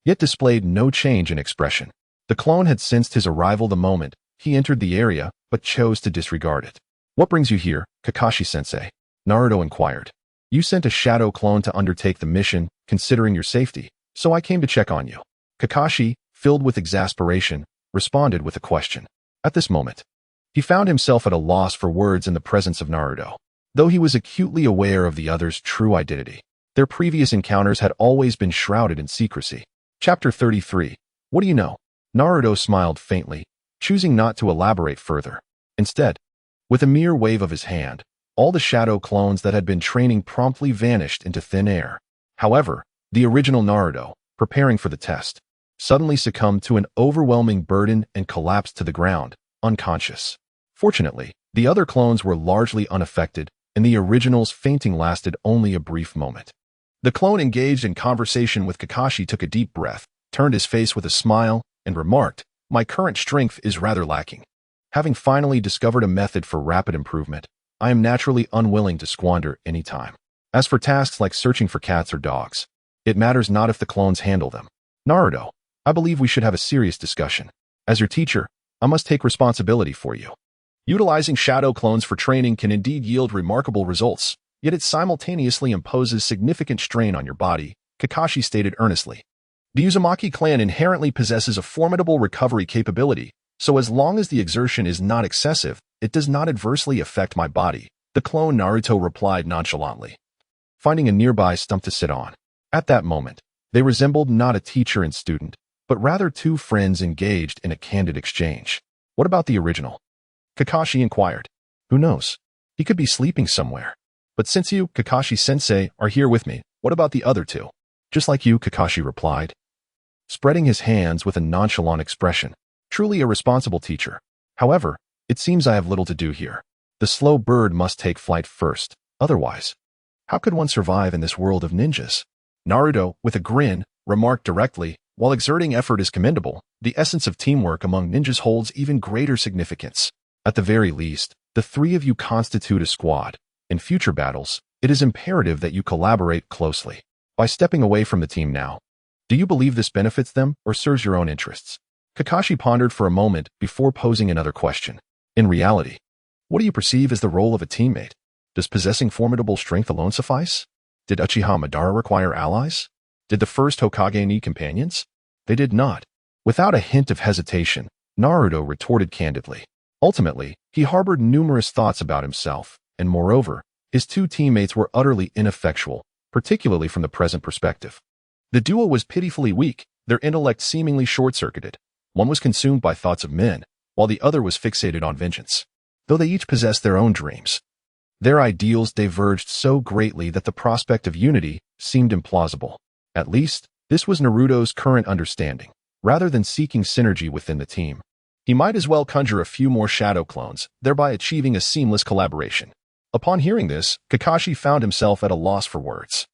A: yet displayed no change in expression. The clone had sensed his arrival the moment he entered the area, but chose to disregard it. "What brings you here, Kakashi-sensei?" Naruto inquired. "You sent a shadow clone to undertake the mission, considering your safety, so I came to check on you." Kakashi, filled with exasperation, responded with a question. At this moment, he found himself at a loss for words in the presence of Naruto. Though he was acutely aware of the other's true identity, their previous encounters had always been shrouded in secrecy. Chapter 33. What do you know? Naruto smiled faintly, choosing not to elaborate further. Instead, with a mere wave of his hand, all the shadow clones that had been training promptly vanished into thin air. However, the original Naruto, preparing for the test, suddenly succumbed to an overwhelming burden and collapsed to the ground, unconscious. Fortunately, the other clones were largely unaffected, and the original's fainting lasted only a brief moment. The clone engaged in conversation with Kakashi took a deep breath, turned his face with a smile, and remarked, "My current strength is rather lacking. Having finally discovered a method for rapid improvement, I am naturally unwilling to squander any time. As for tasks like searching for cats or dogs, it matters not if the clones handle them. Naruto, I believe we should have a serious discussion. As your teacher, I must take responsibility for you. Utilizing shadow clones for training can indeed yield remarkable results, yet it simultaneously imposes significant strain on your body, Kakashi stated earnestly. The Uzumaki clan inherently possesses a formidable recovery capability, so as long as the exertion is not excessive, it does not adversely affect my body, the clone Naruto replied nonchalantly, finding a nearby stump to sit on. At that moment, they resembled not a teacher and student, but rather two friends engaged in a candid exchange. What about the original? Kakashi inquired. Who knows? He could be sleeping somewhere. But since you, Kakashi-sensei, are here with me, what about the other two? Just like you, Kakashi replied, spreading his hands with a nonchalant expression. Truly a responsible teacher. However, it seems I have little to do here. The slow bird must take flight first. Otherwise, how could one survive in this world of ninjas? Naruto, with a grin, remarked directly, while exerting effort is commendable, the essence of teamwork among ninjas holds even greater significance. At the very least, the three of you constitute a squad. In future battles, it is imperative that you collaborate closely. By stepping away from the team now, do you believe this benefits them or serves your own interests? Kakashi pondered for a moment before posing another question. In reality, what do you perceive as the role of a teammate? Does possessing formidable strength alone suffice? Did Uchiha Madara require allies? Did the first Hokage need companions? They did not. Without a hint of hesitation, Naruto retorted candidly. Ultimately, he harbored numerous thoughts about himself, and moreover, his two teammates were utterly ineffectual, particularly from the present perspective. The duo was pitifully weak, their intellect seemingly short-circuited. One was consumed by thoughts of men, while the other was fixated on vengeance. Though they each possessed their own dreams, their ideals diverged so greatly that the prospect of unity seemed implausible. At least, this was Naruto's current understanding. Rather than seeking synergy within the team, he might as well conjure a few more shadow clones, thereby achieving a seamless collaboration. Upon hearing this, Kakashi found himself at a loss for words.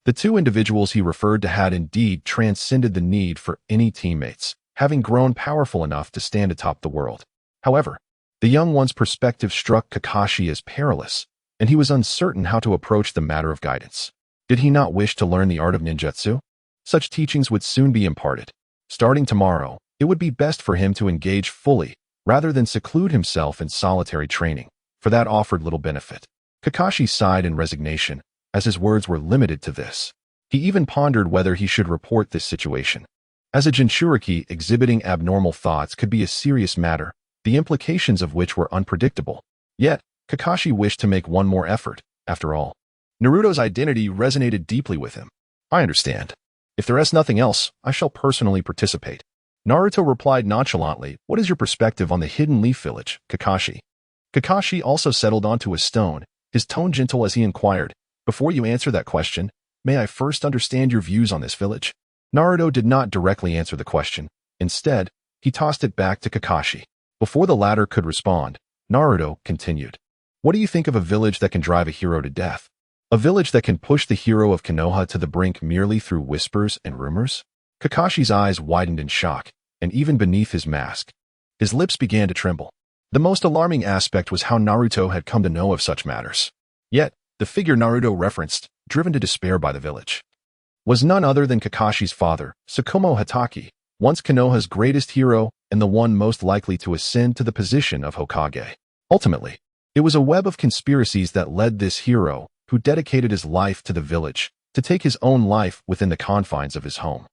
A: The two individuals he referred to had indeed transcended the need for any teammates, having grown powerful enough to stand atop the world. However, the young one's perspective struck Kakashi as perilous, and he was uncertain how to approach the matter of guidance. Did he not wish to learn the art of ninjutsu? Such teachings would soon be imparted. Starting tomorrow, it would be best for him to engage fully, rather than seclude himself in solitary training, for that offered little benefit. Kakashi sighed in resignation, as his words were limited to this. He even pondered whether he should report this situation. As a Jinchuriki, exhibiting abnormal thoughts could be a serious matter, the implications of which were unpredictable. Yet, Kakashi wished to make one more effort, after all. Naruto's identity resonated deeply with him. I understand. If there is nothing else, I shall personally participate. Naruto replied nonchalantly, what is your perspective on the Hidden Leaf Village, Kakashi? Kakashi also settled onto a stone, his tone gentle as he inquired, before you answer that question, may I first understand your views on this village? Naruto did not directly answer the question. Instead, he tossed it back to Kakashi. Before the latter could respond, Naruto continued. What do you think of a village that can drive a hero to death? A village that can push the hero of Konoha to the brink merely through whispers and rumors? Kakashi's eyes widened in shock, and even beneath his mask, his lips began to tremble. The most alarming aspect was how Naruto had come to know of such matters. Yet, the figure Naruto referenced, driven to despair by the village, was none other than Kakashi's father, Tsukumo Hatake, once Konoha's greatest hero and the one most likely to ascend to the position of Hokage. Ultimately, it was a web of conspiracies that led this hero, who dedicated his life to the village, to take his own life within the confines of his home.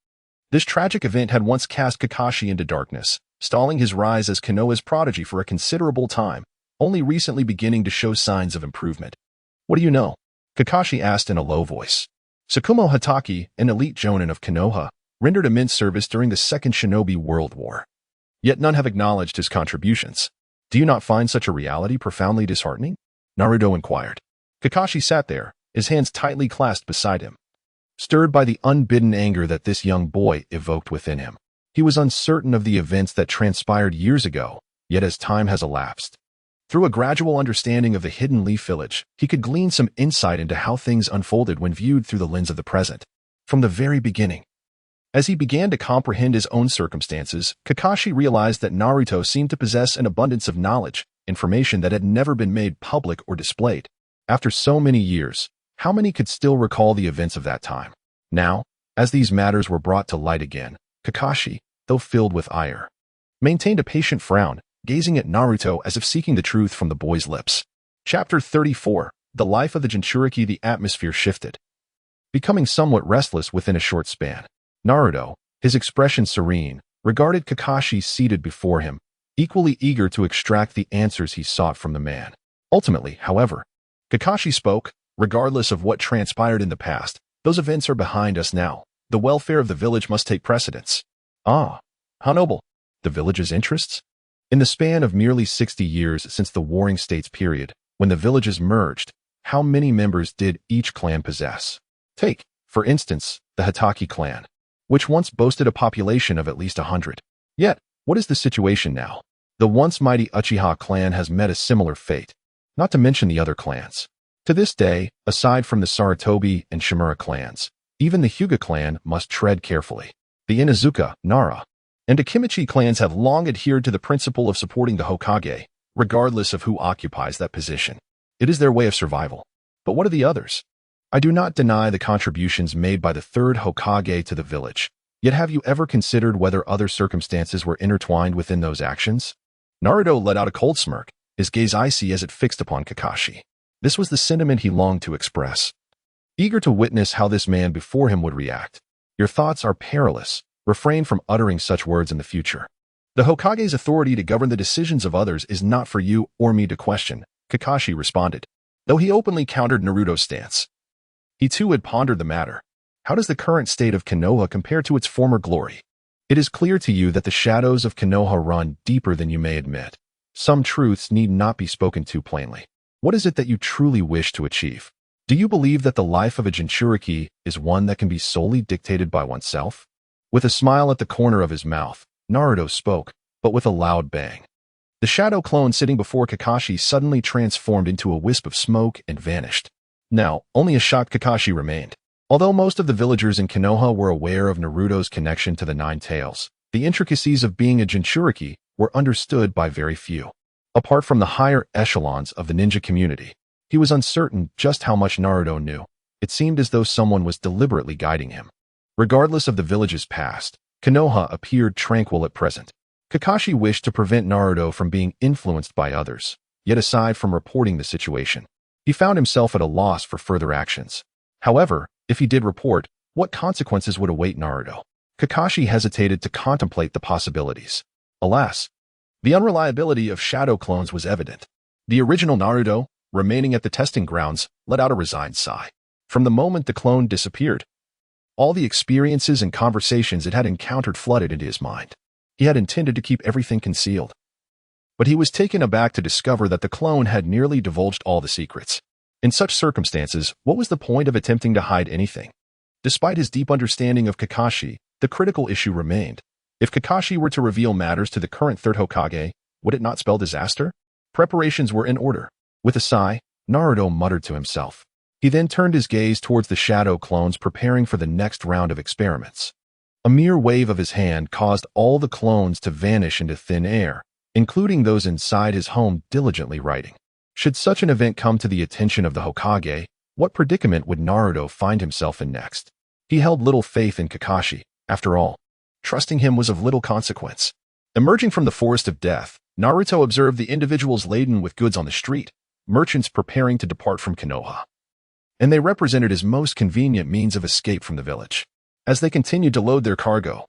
A: This tragic event had once cast Kakashi into darkness, stalling his rise as Konoha's prodigy for a considerable time, only recently beginning to show signs of improvement. What do you know? Kakashi asked in a low voice. Tsukumo Hatake, an elite jonin of Konoha, rendered immense service during the Second Shinobi World War. Yet none have acknowledged his contributions. Do you not find such a reality profoundly disheartening? Naruto inquired. Kakashi sat there, his hands tightly clasped beside him, stirred by the unbidden anger that this young boy evoked within him. He was uncertain of the events that transpired years ago, yet as time has elapsed, through a gradual understanding of the Hidden Leaf Village, he could glean some insight into how things unfolded when viewed through the lens of the present. From the very beginning, as he began to comprehend his own circumstances, Kakashi realized that Naruto seemed to possess an abundance of knowledge, information that had never been made public or displayed. After so many years, how many could still recall the events of that time? Now, as these matters were brought to light again, Kakashi, though filled with ire, maintained a patient frown, gazing at Naruto as if seeking the truth from the boy's lips. Chapter 34. The Life of the Jinchuriki. The atmosphere shifted, becoming somewhat restless within a short span. Naruto, his expression serene, regarded Kakashi seated before him, equally eager to extract the answers he sought from the man. Ultimately, however, Kakashi spoke. Regardless of what transpired in the past, those events are behind us now. The welfare of the village must take precedence. Ah, how noble. The village's interests? In the span of merely 60 years since the Warring States period, when the villages merged, how many members did each clan possess? Take, for instance, the Hokage clan, which once boasted a population of at least 100. Yet, what is the situation now? The once mighty Uchiha clan has met a similar fate, not to mention the other clans. To this day, aside from the Sarutobi and Shimura clans, even the Hyuga clan must tread carefully. The Inuzuka, Nara, and Akimichi clans have long adhered to the principle of supporting the Hokage, regardless of who occupies that position. It is their way of survival. But what are the others? I do not deny the contributions made by the third Hokage to the village. Yet have you ever considered whether other circumstances were intertwined within those actions? Naruto let out a cold smirk, his gaze icy as it fixed upon Kakashi. This was the sentiment he longed to express. Eager to witness how this man before him would react. Your thoughts are perilous. Refrain from uttering such words in the future. The Hokage's authority to govern the decisions of others is not for you or me to question, Kakashi responded, though he openly countered Naruto's stance. He too had pondered the matter. How does the current state of Konoha compare to its former glory? It is clear to you that the shadows of Konoha run deeper than you may admit. Some truths need not be spoken too plainly. What is it that you truly wish to achieve? Do you believe that the life of a Jinchuriki is one that can be solely dictated by oneself? With a smile at the corner of his mouth, Naruto spoke, but with a loud bang. The shadow clone sitting before Kakashi suddenly transformed into a wisp of smoke and vanished. Now, only a shocked Kakashi remained. Although most of the villagers in Konoha were aware of Naruto's connection to the Nine Tails, the intricacies of being a Jinchuriki were understood by very few. Apart from the higher echelons of the ninja community, he was uncertain just how much Naruto knew. It seemed as though someone was deliberately guiding him. Regardless of the village's past, Konoha appeared tranquil at present. Kakashi wished to prevent Naruto from being influenced by others, yet aside from reporting the situation, he found himself at a loss for further actions. However, if he did report, what consequences would await Naruto? Kakashi hesitated to contemplate the possibilities. Alas, the unreliability of shadow clones was evident. The original Naruto, remaining at the testing grounds, let out a resigned sigh. From the moment the clone disappeared, all the experiences and conversations it had encountered flooded into his mind. He had intended to keep everything concealed, but he was taken aback to discover that the clone had nearly divulged all the secrets. In such circumstances, what was the point of attempting to hide anything? Despite his deep understanding of Kakashi, the critical issue remained. If Kakashi were to reveal matters to the current third Hokage, would it not spell disaster? Preparations were in order. With a sigh, Naruto muttered to himself. He then turned his gaze towards the shadow clones preparing for the next round of experiments. A mere wave of his hand caused all the clones to vanish into thin air, including those inside his home diligently writing. Should such an event come to the attention of the Hokage, what predicament would Naruto find himself in next? He held little faith in Kakashi. After all, trusting him was of little consequence. Emerging from the forest of death, Naruto observed the individuals laden with goods on the street, merchants preparing to depart from Konoha. And they represented his most convenient means of escape from the village. As they continued to load their cargo,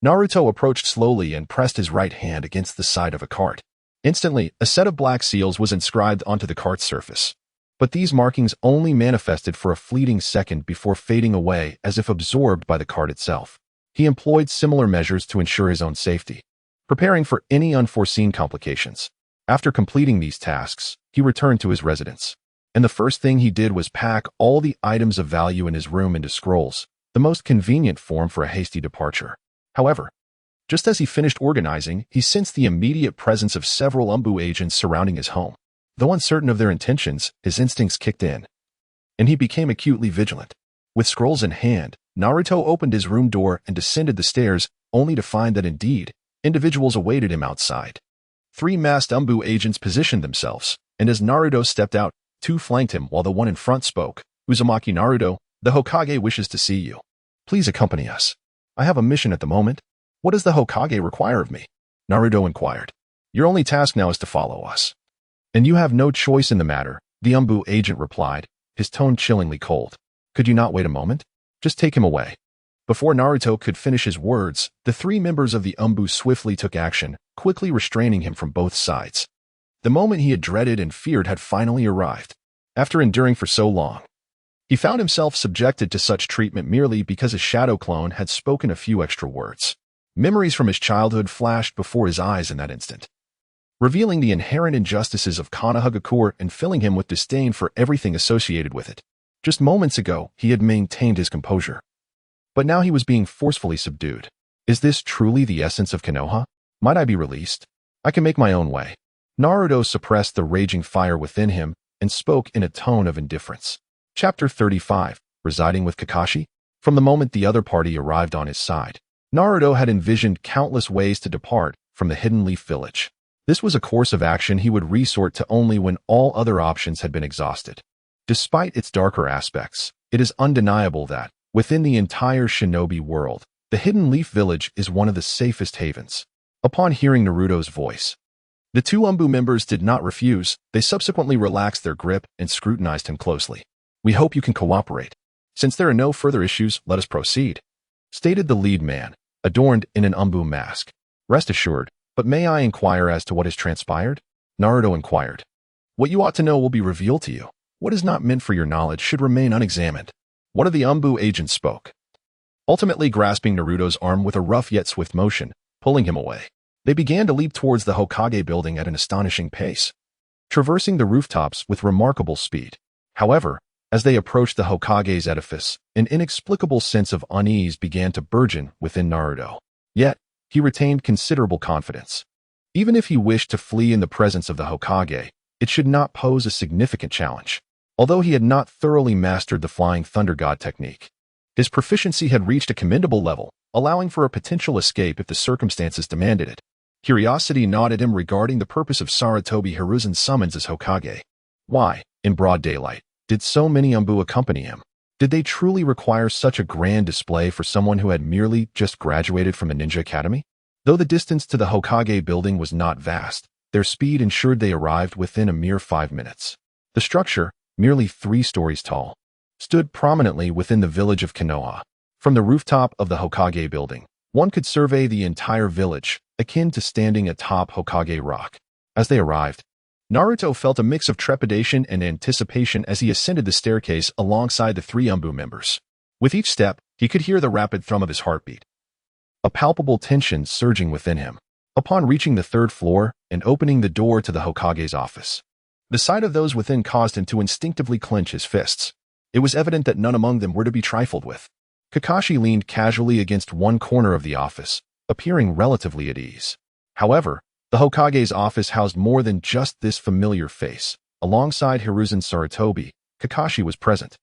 A: Naruto approached slowly and pressed his right hand against the side of a cart. Instantly, a set of black seals was inscribed onto the cart's surface. But these markings only manifested for a fleeting second before fading away as if absorbed by the cart itself. He employed similar measures to ensure his own safety, preparing for any unforeseen complications. After completing these tasks, he returned to his residence. And the first thing he did was pack all the items of value in his room into scrolls, the most convenient form for a hasty departure. However, just as he finished organizing, he sensed the immediate presence of several Umbu agents surrounding his home. Though uncertain of their intentions, his instincts kicked in, and he became acutely vigilant. With scrolls in hand, Naruto opened his room door and descended the stairs, only to find that indeed, individuals awaited him outside. 3 masked Umbu agents positioned themselves, and as Naruto stepped out, 2 flanked him while the one in front spoke. Uzumaki Naruto, the Hokage wishes to see you. Please accompany us. I have a mission at the moment. What does the Hokage require of me? Naruto inquired. Your only task now is to follow us. And you have no choice in the matter, the Umbu agent replied, his tone chillingly cold. Could you not wait a moment? Just take him away. Before Naruto could finish his words, the three members of the Umbu swiftly took action, quickly restraining him from both sides. The moment he had dreaded and feared had finally arrived. After enduring for so long, he found himself subjected to such treatment merely because his shadow clone had spoken a few extra words. Memories from his childhood flashed before his eyes in that instant, revealing the inherent injustices of Konoha and filling him with disdain for everything associated with it. Just moments ago, he had maintained his composure. But now he was being forcefully subdued. Is this truly the essence of Konoha? Might I be released? I can make my own way. Naruto suppressed the raging fire within him and spoke in a tone of indifference. Chapter 35, Residing with Kakashi? From the moment the other party arrived on his side, Naruto had envisioned countless ways to depart from the Hidden Leaf Village. This was a course of action he would resort to only when all other options had been exhausted. Despite its darker aspects, it is undeniable that, within the entire shinobi world, the Hidden Leaf Village is one of the safest havens. Upon hearing Naruto's voice, the two Umbu members did not refuse. They subsequently relaxed their grip and scrutinized him closely. We hope you can cooperate. Since there are no further issues, let us proceed, stated the lead man, adorned in an Umbu mask. Rest assured, but may I inquire as to what has transpired? Naruto inquired. What you ought to know will be revealed to you. What is not meant for your knowledge should remain unexamined. One of the Umbu agents spoke, ultimately grasping Naruto's arm with a rough yet swift motion, pulling him away. They began to leap towards the Hokage building at an astonishing pace, traversing the rooftops with remarkable speed. However, as they approached the Hokage's edifice, an inexplicable sense of unease began to burgeon within Naruto. Yet, he retained considerable confidence. Even if he wished to flee in the presence of the Hokage, it should not pose a significant challenge. Although he had not thoroughly mastered the Flying Thunder God technique, his proficiency had reached a commendable level, allowing for a potential escape if the circumstances demanded it. Curiosity gnawed at him regarding the purpose of Sarutobi Hiruzen's summons as Hokage. Why, in broad daylight, did so many Umbu accompany him? Did they truly require such a grand display for someone who had merely just graduated from a ninja academy? Though the distance to the Hokage building was not vast, their speed ensured they arrived within a mere 5 minutes. The structure, merely 3 stories tall, stood prominently within the village of Konoha. From the rooftop of the Hokage building, one could survey the entire village, akin to standing atop Hokage Rock. As they arrived, Naruto felt a mix of trepidation and anticipation as he ascended the staircase alongside the 3 Umbu members. With each step, he could hear the rapid thrum of his heartbeat, a palpable tension surging within him. Upon reaching the 3rd floor and opening the door to the Hokage's office, the sight of those within caused him to instinctively clench his fists. It was evident that none among them were to be trifled with. Kakashi leaned casually against one corner of the office, appearing relatively at ease. However, the Hokage's office housed more than just this familiar face. Alongside Hiruzen Sarutobi, Kakashi was present,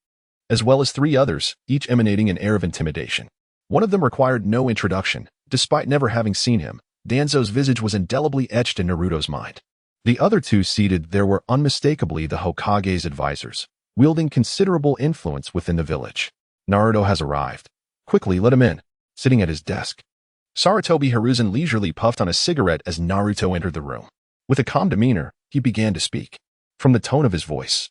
A: as well as 3 others, each emanating an air of intimidation. One of them required no introduction. Despite never having seen him, Danzo's visage was indelibly etched in Naruto's mind. The other 2 seated there were unmistakably the Hokage's advisors, wielding considerable influence within the village. Naruto has arrived. Quickly, let him in. Sitting at his desk, Sarutobi Hiruzen leisurely puffed on a cigarette as Naruto entered the room. With a calm demeanor, he began to speak. From the tone of his voice,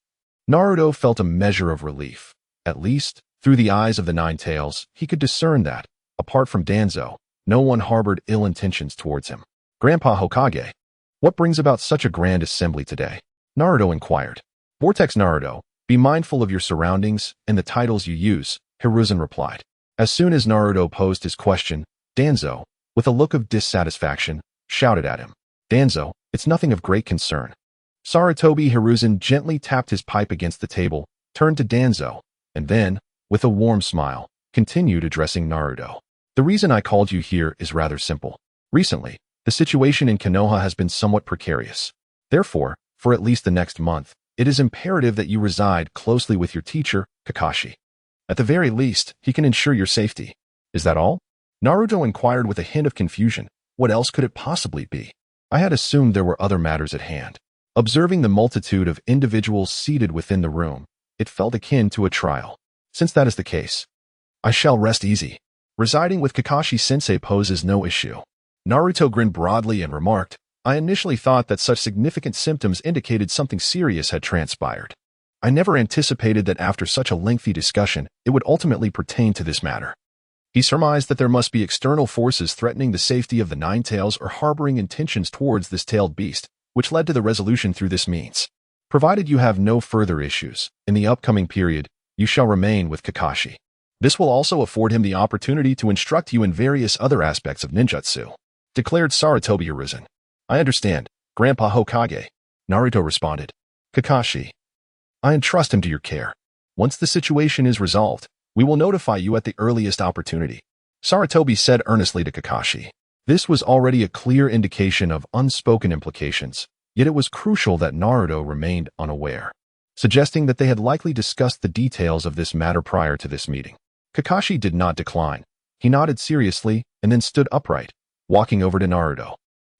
A: Naruto felt a measure of relief. At least, through the eyes of the 9 tails, he could discern that, apart from Danzo, no one harbored ill intentions towards him. Grandpa Hokage, what brings about such a grand assembly today? Naruto inquired. Vortex Naruto, be mindful of your surroundings and the titles you use, Hiruzen replied. As soon as Naruto posed his question, Danzo, with a look of dissatisfaction, shouted at him. Danzo, it's nothing of great concern. Sarutobi Hiruzen gently tapped his pipe against the table, turned to Danzo, and then, with a warm smile, continued addressing Naruto. The reason I called you here is rather simple. Recently, the situation in Konoha has been somewhat precarious. Therefore, for at least the next month, it is imperative that you reside closely with your teacher, Kakashi. At the very least, he can ensure your safety. Is that all? Naruto inquired with a hint of confusion. What else could it possibly be? I had assumed there were other matters at hand. Observing the multitude of individuals seated within the room, it felt akin to a trial. Since that is the case, I shall rest easy. Residing with Kakashi-sensei poses no issue. Naruto grinned broadly and remarked, I initially thought that such significant symptoms indicated something serious had transpired. I never anticipated that after such a lengthy discussion, it would ultimately pertain to this matter. He surmised that there must be external forces threatening the safety of the Nine Tails or harboring intentions towards this tailed beast, which led to the resolution through this means. Provided you have no further issues, in the upcoming period, you shall remain with Kakashi. This will also afford him the opportunity to instruct you in various other aspects of ninjutsu, declared Sarutobi Hiruzen. I understand, Grandpa Hokage, Naruto responded. Kakashi, I entrust him to your care. Once the situation is resolved, we will notify you at the earliest opportunity, Sarutobi said earnestly to Kakashi. This was already a clear indication of unspoken implications, yet it was crucial that Naruto remained unaware, suggesting that they had likely discussed the details of this matter prior to this meeting. Kakashi did not decline. He nodded seriously and then stood upright, walking over to Naruto,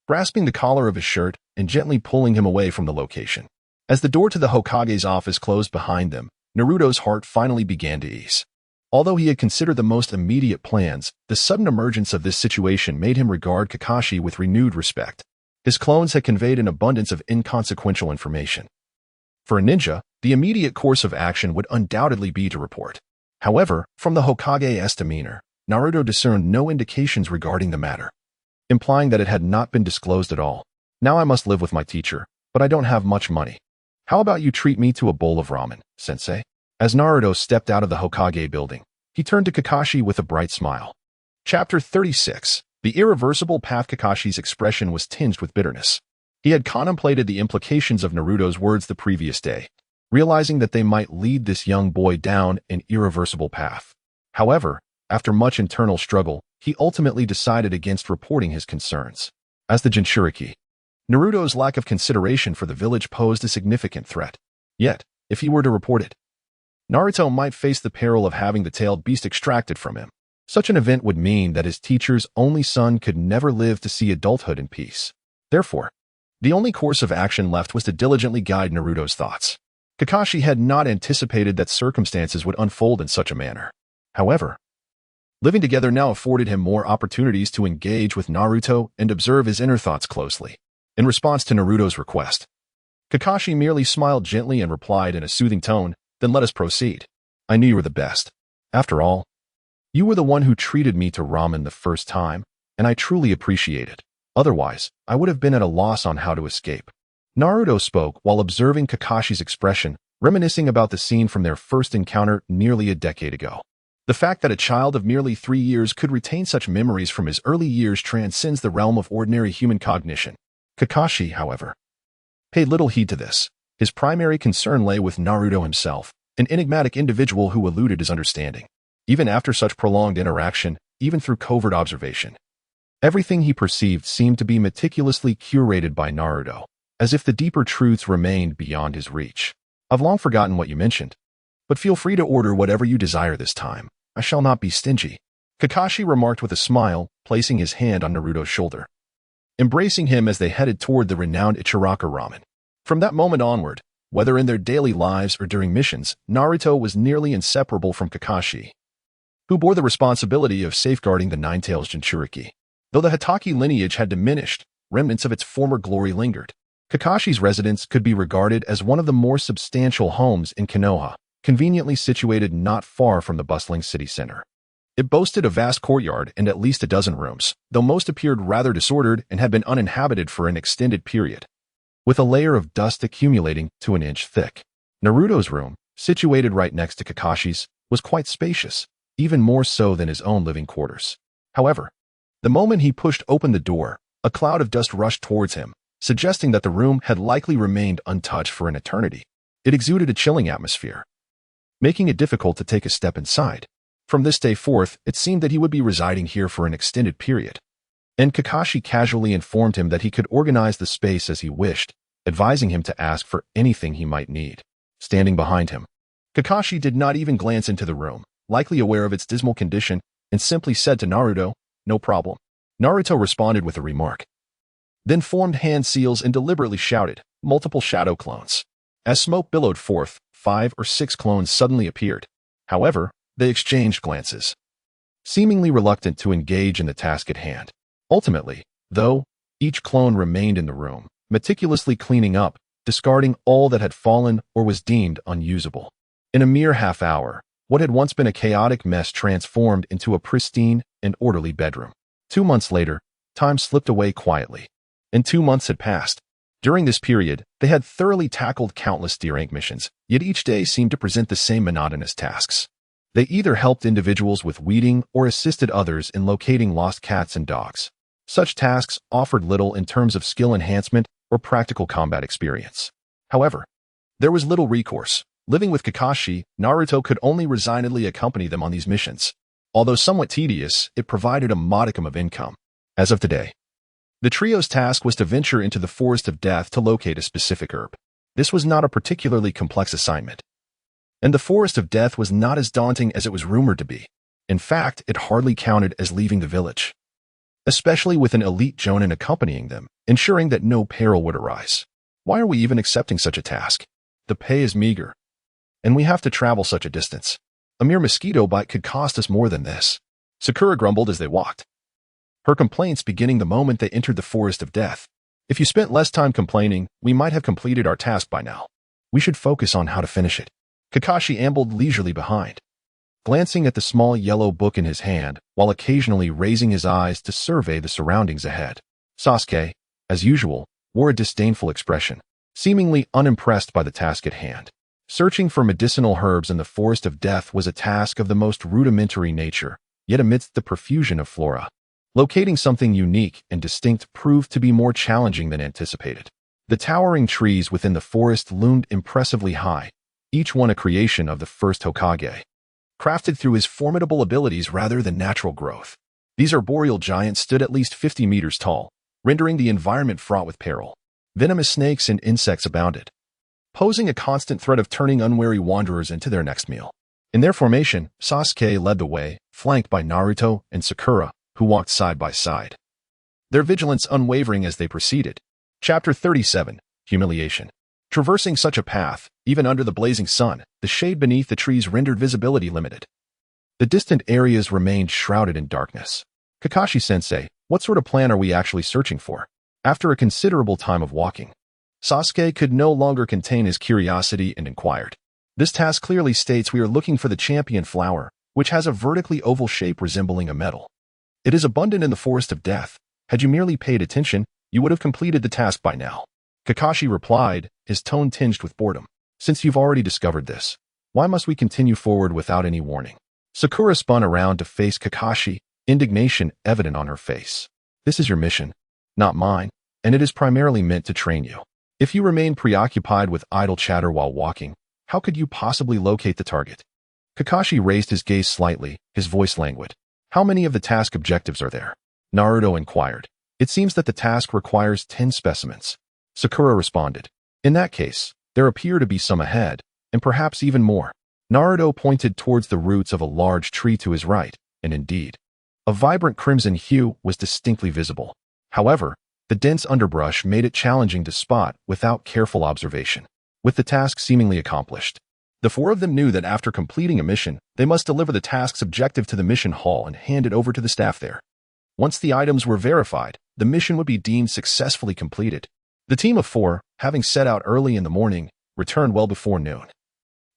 A: grasping the collar of his shirt and gently pulling him away from the location. As the door to the Hokage's office closed behind them, Naruto's heart finally began to ease. Although he had considered the most immediate plans, the sudden emergence of this situation made him regard Kakashi with renewed respect. His clones had conveyed an abundance of inconsequential information. For a ninja, the immediate course of action would undoubtedly be to report. However, from the Hokage's demeanor, Naruto discerned no indications regarding the matter, implying that it had not been disclosed at all. Now I must live with my teacher, but I don't have much money. How about you treat me to a bowl of ramen, sensei? As Naruto stepped out of the Hokage building, he turned to Kakashi with a bright smile. Chapter 36. The Irreversible Path. Kakashi's expression was tinged with bitterness. He had contemplated the implications of Naruto's words the previous day, realizing that they might lead this young boy down an irreversible path. However, after much internal struggle, he ultimately decided against reporting his concerns. As the Jinchuriki, Naruto's lack of consideration for the village posed a significant threat. Yet, if he were to report it, Naruto might face the peril of having the tailed beast extracted from him. Such an event would mean that his teacher's only son could never live to see adulthood in peace. Therefore, the only course of action left was to diligently guide Naruto's thoughts. Kakashi had not anticipated that circumstances would unfold in such a manner. However, living together now afforded him more opportunities to engage with Naruto and observe his inner thoughts closely. In response to Naruto's request, Kakashi merely smiled gently and replied in a soothing tone, "Then let us proceed. I knew you were the best. After all, you were the one who treated me to ramen the first time, and I truly appreciate it. Otherwise, I would have been at a loss on how to escape." Naruto spoke while observing Kakashi's expression, reminiscing about the scene from their first encounter nearly a decade ago. The fact that a child of merely 3 years could retain such memories from his early years transcends the realm of ordinary human cognition. Kakashi, however, paid little heed to this. His primary concern lay with Naruto himself, an enigmatic individual who eluded his understanding. Even after such prolonged interaction, even through covert observation, everything he perceived seemed to be meticulously curated by Naruto, as if the deeper truths remained beyond his reach. I've long forgotten what you mentioned, but feel free to order whatever you desire this time. I shall not be stingy, Kakashi remarked with a smile, placing his hand on Naruto's shoulder, embracing him as they headed toward the renowned Ichiraka ramen. From that moment onward, whether in their daily lives or during missions, Naruto was nearly inseparable from Kakashi, who bore the responsibility of safeguarding the Nine Tails Jinchuriki. Though the Hatake lineage had diminished, remnants of its former glory lingered. Kakashi's residence could be regarded as one of the more substantial homes in Konoha, conveniently situated not far from the bustling city center. It boasted a vast courtyard and at least a dozen rooms, though most appeared rather disordered and had been uninhabited for an extended period, with a layer of dust accumulating to an inch thick. Naruto's room, situated right next to Kakashi's, was quite spacious, even more so than his own living quarters. However, the moment he pushed open the door, a cloud of dust rushed towards him, suggesting that the room had likely remained untouched for an eternity. It exuded a chilling atmosphere, making it difficult to take a step inside. From this day forth, it seemed that he would be residing here for an extended period, and Kakashi casually informed him that he could organize the space as he wished, advising him to ask for anything he might need. Standing behind him, Kakashi did not even glance into the room, likely aware of its dismal condition, and simply said to Naruto, "No problem." Naruto responded with a remark, then formed hand seals and deliberately shouted, "Multiple shadow clones." As smoke billowed forth, 5 or 6 clones suddenly appeared. However, they exchanged glances, seemingly reluctant to engage in the task at hand. Ultimately, though, Each clone remained in the room, meticulously cleaning up, discarding all that had fallen or was deemed unusable. In a mere half hour, what had once been a chaotic mess transformed into a pristine and orderly bedroom. 2 months later, time slipped away quietly. And 2 months had passed. During this period, they had thoroughly tackled countless D-rank missions, yet each day seemed to present the same monotonous tasks. They either helped individuals with weeding or assisted others in locating lost cats and dogs. Such tasks offered little in terms of skill enhancement or practical combat experience. However, there was little recourse. Living with Kakashi, Naruto could only resignedly accompany them on these missions. Although somewhat tedious, it provided a modicum of income. As of today, the trio's task was to venture into the Forest of Death to locate a specific herb. This was not a particularly complex assignment. And the Forest of Death was not as daunting as it was rumored to be. In fact, it hardly counted as leaving the village, especially with an elite Jonin accompanying them, ensuring that no peril would arise. Why are we even accepting such a task? The pay is meager, and we have to travel such a distance. A mere mosquito bite could cost us more than this. Sakura grumbled as they walked, her complaints beginning the moment they entered the Forest of Death. If you spent less time complaining, we might have completed our task by now. We should focus on how to finish it. Kakashi ambled leisurely behind, glancing at the small yellow book in his hand, while occasionally raising his eyes to survey the surroundings ahead. Sasuke, as usual, wore a disdainful expression, seemingly unimpressed by the task at hand. Searching for medicinal herbs in the Forest of Death was a task of the most rudimentary nature, yet amidst the profusion of flora, locating something unique and distinct proved to be more challenging than anticipated. The towering trees within the forest loomed impressively high, each one a creation of the first Hokage, crafted through his formidable abilities rather than natural growth. These arboreal giants stood at least 50 meters tall, rendering the environment fraught with peril. Venomous snakes and insects abounded, posing a constant threat of turning unwary wanderers into their next meal. In their formation, Sasuke led the way, flanked by Naruto and Sakura, who walked side by side, their vigilance unwavering as they proceeded. Chapter 37, Humiliation. Traversing such a path, even under the blazing sun, the shade beneath the trees rendered visibility limited. The distant areas remained shrouded in darkness. Kakashi-sensei, what sort of plan are we actually searching for? After a considerable time of walking, Sasuke could no longer contain his curiosity and inquired. This task clearly states we are looking for the champion flower, which has a vertically oval shape resembling a medal. It is abundant in the Forest of Death. Had you merely paid attention, you would have completed the task by now. Kakashi replied, his tone tinged with boredom. Since you've already discovered this, why must we continue forward without any warning? Sakura spun around to face Kakashi, indignation evident on her face. This is your mission, not mine, and it is primarily meant to train you. If you remain preoccupied with idle chatter while walking, how could you possibly locate the target? Kakashi raised his gaze slightly, his voice languid. How many of the task objectives are there? Naruto inquired. It seems that the task requires 10 specimens. Sakura responded. In that case, there appear to be some ahead, and perhaps even more. Naruto pointed towards the roots of a large tree to his right, and indeed, a vibrant crimson hue was distinctly visible. However, the dense underbrush made it challenging to spot without careful observation. With the task seemingly accomplished, the four of them knew that after completing a mission, they must deliver the task's objective to the mission hall and hand it over to the staff there. Once the items were verified, the mission would be deemed successfully completed. The team of four, having set out early in the morning, returned well before noon,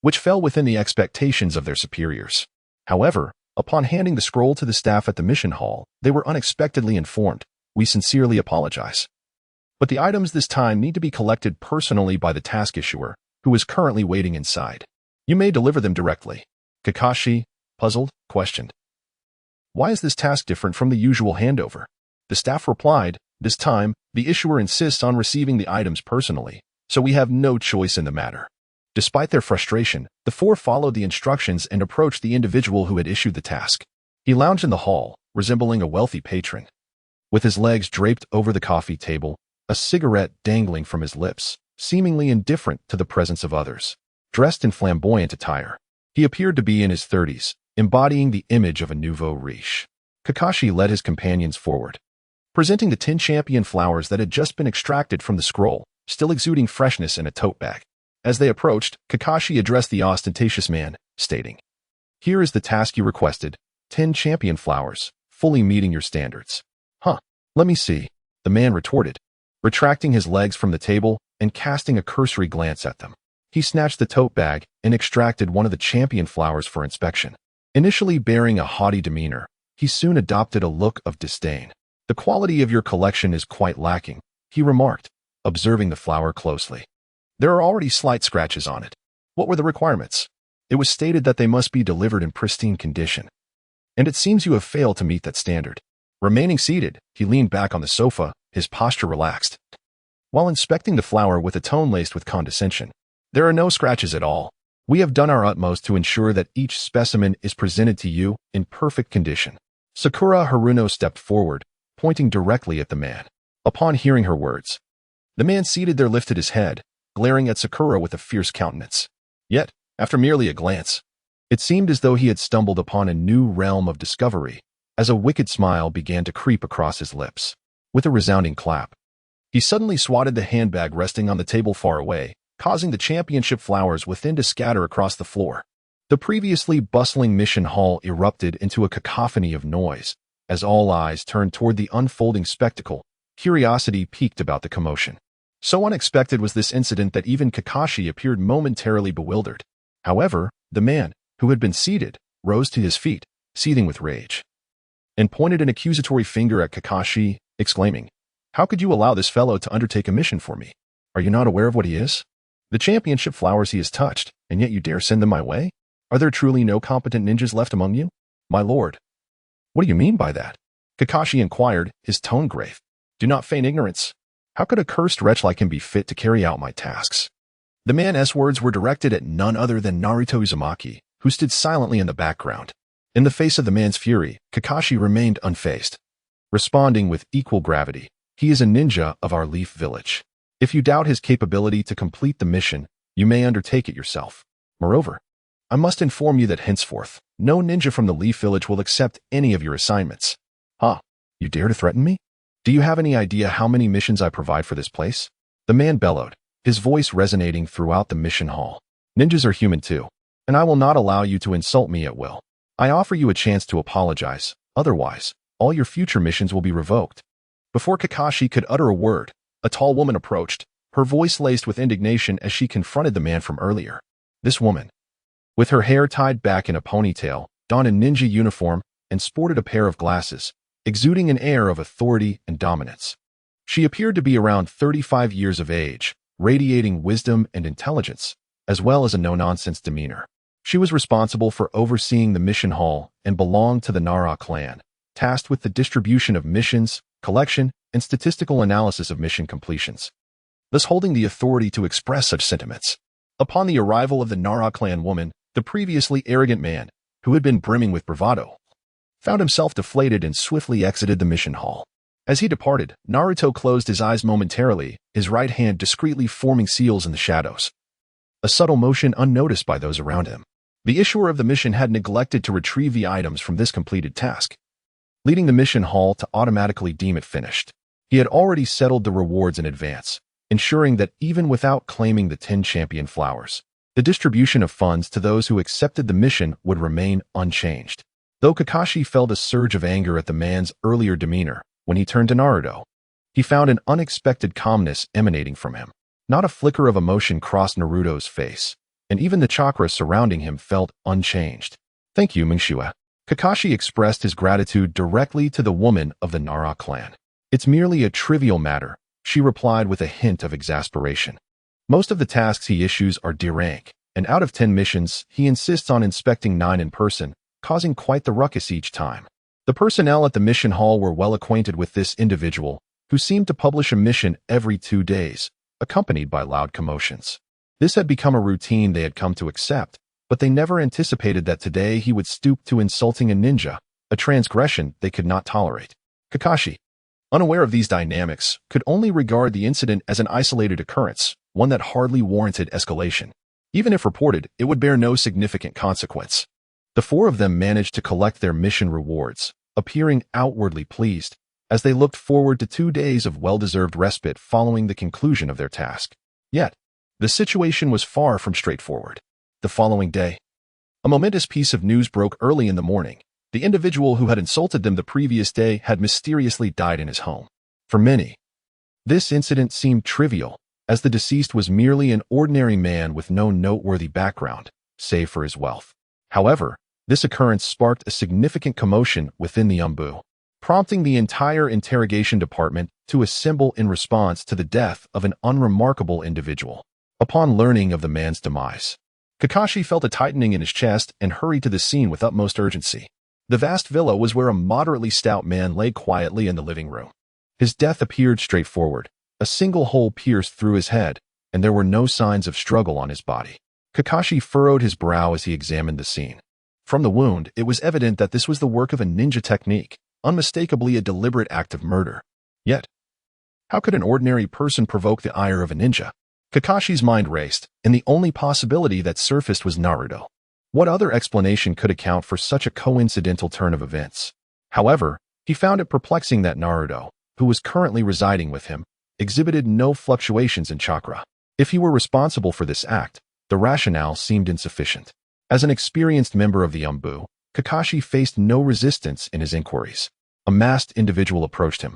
A: which fell within the expectations of their superiors. However, upon handing the scroll to the staff at the mission hall, they were unexpectedly informed. We sincerely apologize, but the items this time need to be collected personally by the task issuer, who is currently waiting inside. You may deliver them directly. Kakashi, puzzled, questioned. Why is this task different from the usual handover? The staff replied, this time, the issuer insists on receiving the items personally, so we have no choice in the matter. Despite their frustration, the four followed the instructions and approached the individual who had issued the task. He lounged in the hall, resembling a wealthy patron, with his legs draped over the coffee table, a cigarette dangling from his lips, seemingly indifferent to the presence of others. Dressed in flamboyant attire, he appeared to be in his 30s, embodying the image of a nouveau riche. Kakashi led his companions forward, presenting the 10 champion flowers that had just been extracted from the scroll, still exuding freshness in a tote bag. As they approached, Kakashi addressed the ostentatious man, stating, "Here is the task you requested, 10 champion flowers, fully meeting your standards." Let me see. the man retorted, retracting his legs from the table and casting a cursory glance at them. He snatched the tote bag and extracted one of the champion flowers for inspection. Initially bearing a haughty demeanor, he soon adopted a look of disdain. "The quality of your collection is quite lacking," he remarked, observing the flower closely. "There are already slight scratches on it. What were the requirements?" "It was stated that they must be delivered in pristine condition. And it seems you have failed to meet that standard." Remaining seated, he leaned back on the sofa, his posture relaxed. While inspecting the flower with a tone laced with condescension, "There are no scratches at all. We have done our utmost to ensure that each specimen is presented to you in perfect condition." Sakura Haruno stepped forward, pointing directly at the man. Upon hearing her words, the man seated there lifted his head, glaring at Sakura with a fierce countenance. Yet, after merely a glance, it seemed as though he had stumbled upon a new realm of discovery, as a wicked smile began to creep across his lips. With a resounding clap, he suddenly swatted the handbag resting on the table far away, causing the championship flowers within to scatter across the floor. The previously bustling mission hall erupted into a cacophony of noise. As all eyes turned toward the unfolding spectacle, curiosity piqued about the commotion. So unexpected was this incident that even Kakashi appeared momentarily bewildered. However, the man, who had been seated, rose to his feet, seething with rage, and pointed an accusatory finger at Kakashi, exclaiming, "How could you allow this fellow to undertake a mission for me? Are you not aware of what he is? The championship flowers he has touched, and yet you dare send them my way? Are there truly no competent ninjas left among you? My lord." "What do you mean by that?" Kakashi inquired, his tone grave. "Do not feign ignorance. How could a cursed wretch like him be fit to carry out my tasks?" The man's words were directed at none other than Naruto Uzumaki, who stood silently in the background. In the face of the man's fury, Kakashi remained unfazed, responding with equal gravity. "He is a ninja of our Leaf Village. If you doubt his capability to complete the mission, you may undertake it yourself. Moreover, I must inform you that henceforth, no ninja from the Leaf Village will accept any of your assignments." "Huh? You dare to threaten me? Do you have any idea how many missions I provide for this place?" The man bellowed, his voice resonating throughout the mission hall. "Ninjas are human too, and I will not allow you to insult me at will. I offer you a chance to apologize, otherwise, all your future missions will be revoked." Before Kakashi could utter a word, a tall woman approached, her voice laced with indignation as she confronted the man from earlier. This woman, with her hair tied back in a ponytail, donned a ninja uniform, and sported a pair of glasses, exuding an air of authority and dominance. She appeared to be around 35 years of age, radiating wisdom and intelligence, as well as a no-nonsense demeanor. She was responsible for overseeing the mission hall and belonged to the Nara clan, tasked with the distribution of missions, collection, and statistical analysis of mission completions, thus holding the authority to express such sentiments. Upon the arrival of the Nara clan woman, the previously arrogant man, who had been brimming with bravado, found himself deflated and swiftly exited the mission hall. As he departed, Naruto closed his eyes momentarily, his right hand discreetly forming seals in the shadows, a subtle motion unnoticed by those around him. The issuer of the mission had neglected to retrieve the items from this completed task, leading the mission hall to automatically deem it finished. He had already settled the rewards in advance, ensuring that even without claiming the 10 champion flowers, the distribution of funds to those who accepted the mission would remain unchanged. Though Kakashi felt a surge of anger at the man's earlier demeanor, when he turned to Naruto, he found an unexpected calmness emanating from him. Not a flicker of emotion crossed Naruto's face, and even the chakra surrounding him felt unchanged. "Thank you, Mingxue." Kakashi expressed his gratitude directly to the woman of the Nara clan. "It's merely a trivial matter," she replied with a hint of exasperation. Most of the tasks he issues are D-rank, and out of 10 missions, he insists on inspecting 9 in person, causing quite the ruckus each time. The personnel at the mission hall were well acquainted with this individual, who seemed to publish a mission every 2 days, accompanied by loud commotions. This had become a routine they had come to accept, but they never anticipated that today he would stoop to insulting a ninja, a transgression they could not tolerate. Kakashi, unaware of these dynamics, could only regard the incident as an isolated occurrence, one that hardly warranted escalation. Even if reported, it would bear no significant consequence. The 4 of them managed to collect their mission rewards, appearing outwardly pleased, as they looked forward to 2 days of well-deserved respite following the conclusion of their task. Yet, the situation was far from straightforward. The following day, a momentous piece of news broke early in the morning. The individual who had insulted them the previous day had mysteriously died in his home. For many, this incident seemed trivial, as the deceased was merely an ordinary man with no noteworthy background, save for his wealth. However, this occurrence sparked a significant commotion within the Umbu, prompting the entire interrogation department to assemble in response to the death of an unremarkable individual. Upon learning of the man's demise, Kakashi felt a tightening in his chest and hurried to the scene with utmost urgency. The vast villa was where a moderately stout man lay quietly in the living room. His death appeared straightforward. A single hole pierced through his head, and there were no signs of struggle on his body. Kakashi furrowed his brow as he examined the scene. From the wound, it was evident that this was the work of a ninja technique, unmistakably a deliberate act of murder. Yet, how could an ordinary person provoke the ire of a ninja? Kakashi's mind raced, and the only possibility that surfaced was Naruto. What other explanation could account for such a coincidental turn of events? However, he found it perplexing that Naruto, who was currently residing with him, exhibited no fluctuations in chakra. If he were responsible for this act, the rationale seemed insufficient. As an experienced member of the Umbu, Kakashi faced no resistance in his inquiries. A masked individual approached him,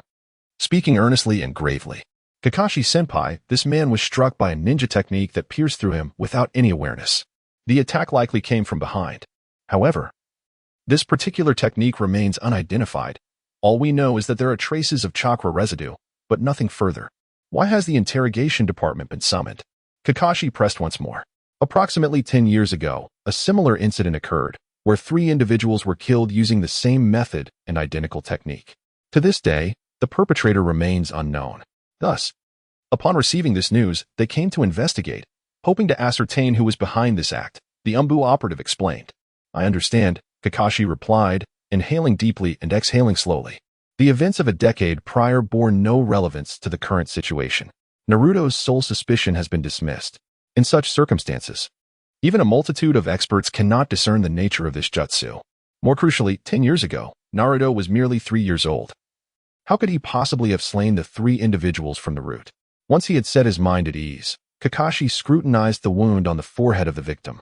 A: speaking earnestly and gravely. Kakashi-senpai, this man was struck by a ninja technique that pierced through him without any awareness. The attack likely came from behind. However, this particular technique remains unidentified. All we know is that there are traces of chakra residue, but nothing further. Why has the interrogation department been summoned? Kakashi pressed once more. Approximately 10 years ago, a similar incident occurred, where 3 individuals were killed using the same method and identical technique. To this day, the perpetrator remains unknown. Thus, upon receiving this news, they came to investigate, hoping to ascertain who was behind this act. The Umbu operative explained. I understand, Kakashi replied, inhaling deeply and exhaling slowly. The events of a decade prior bore no relevance to the current situation. Naruto's sole suspicion has been dismissed. In such circumstances, even a multitude of experts cannot discern the nature of this jutsu. More crucially, 10 years ago, Naruto was merely 3 years old. How could he possibly have slain the 3 individuals from the root? Once he had set his mind at ease, Kakashi scrutinized the wound on the forehead of the victim.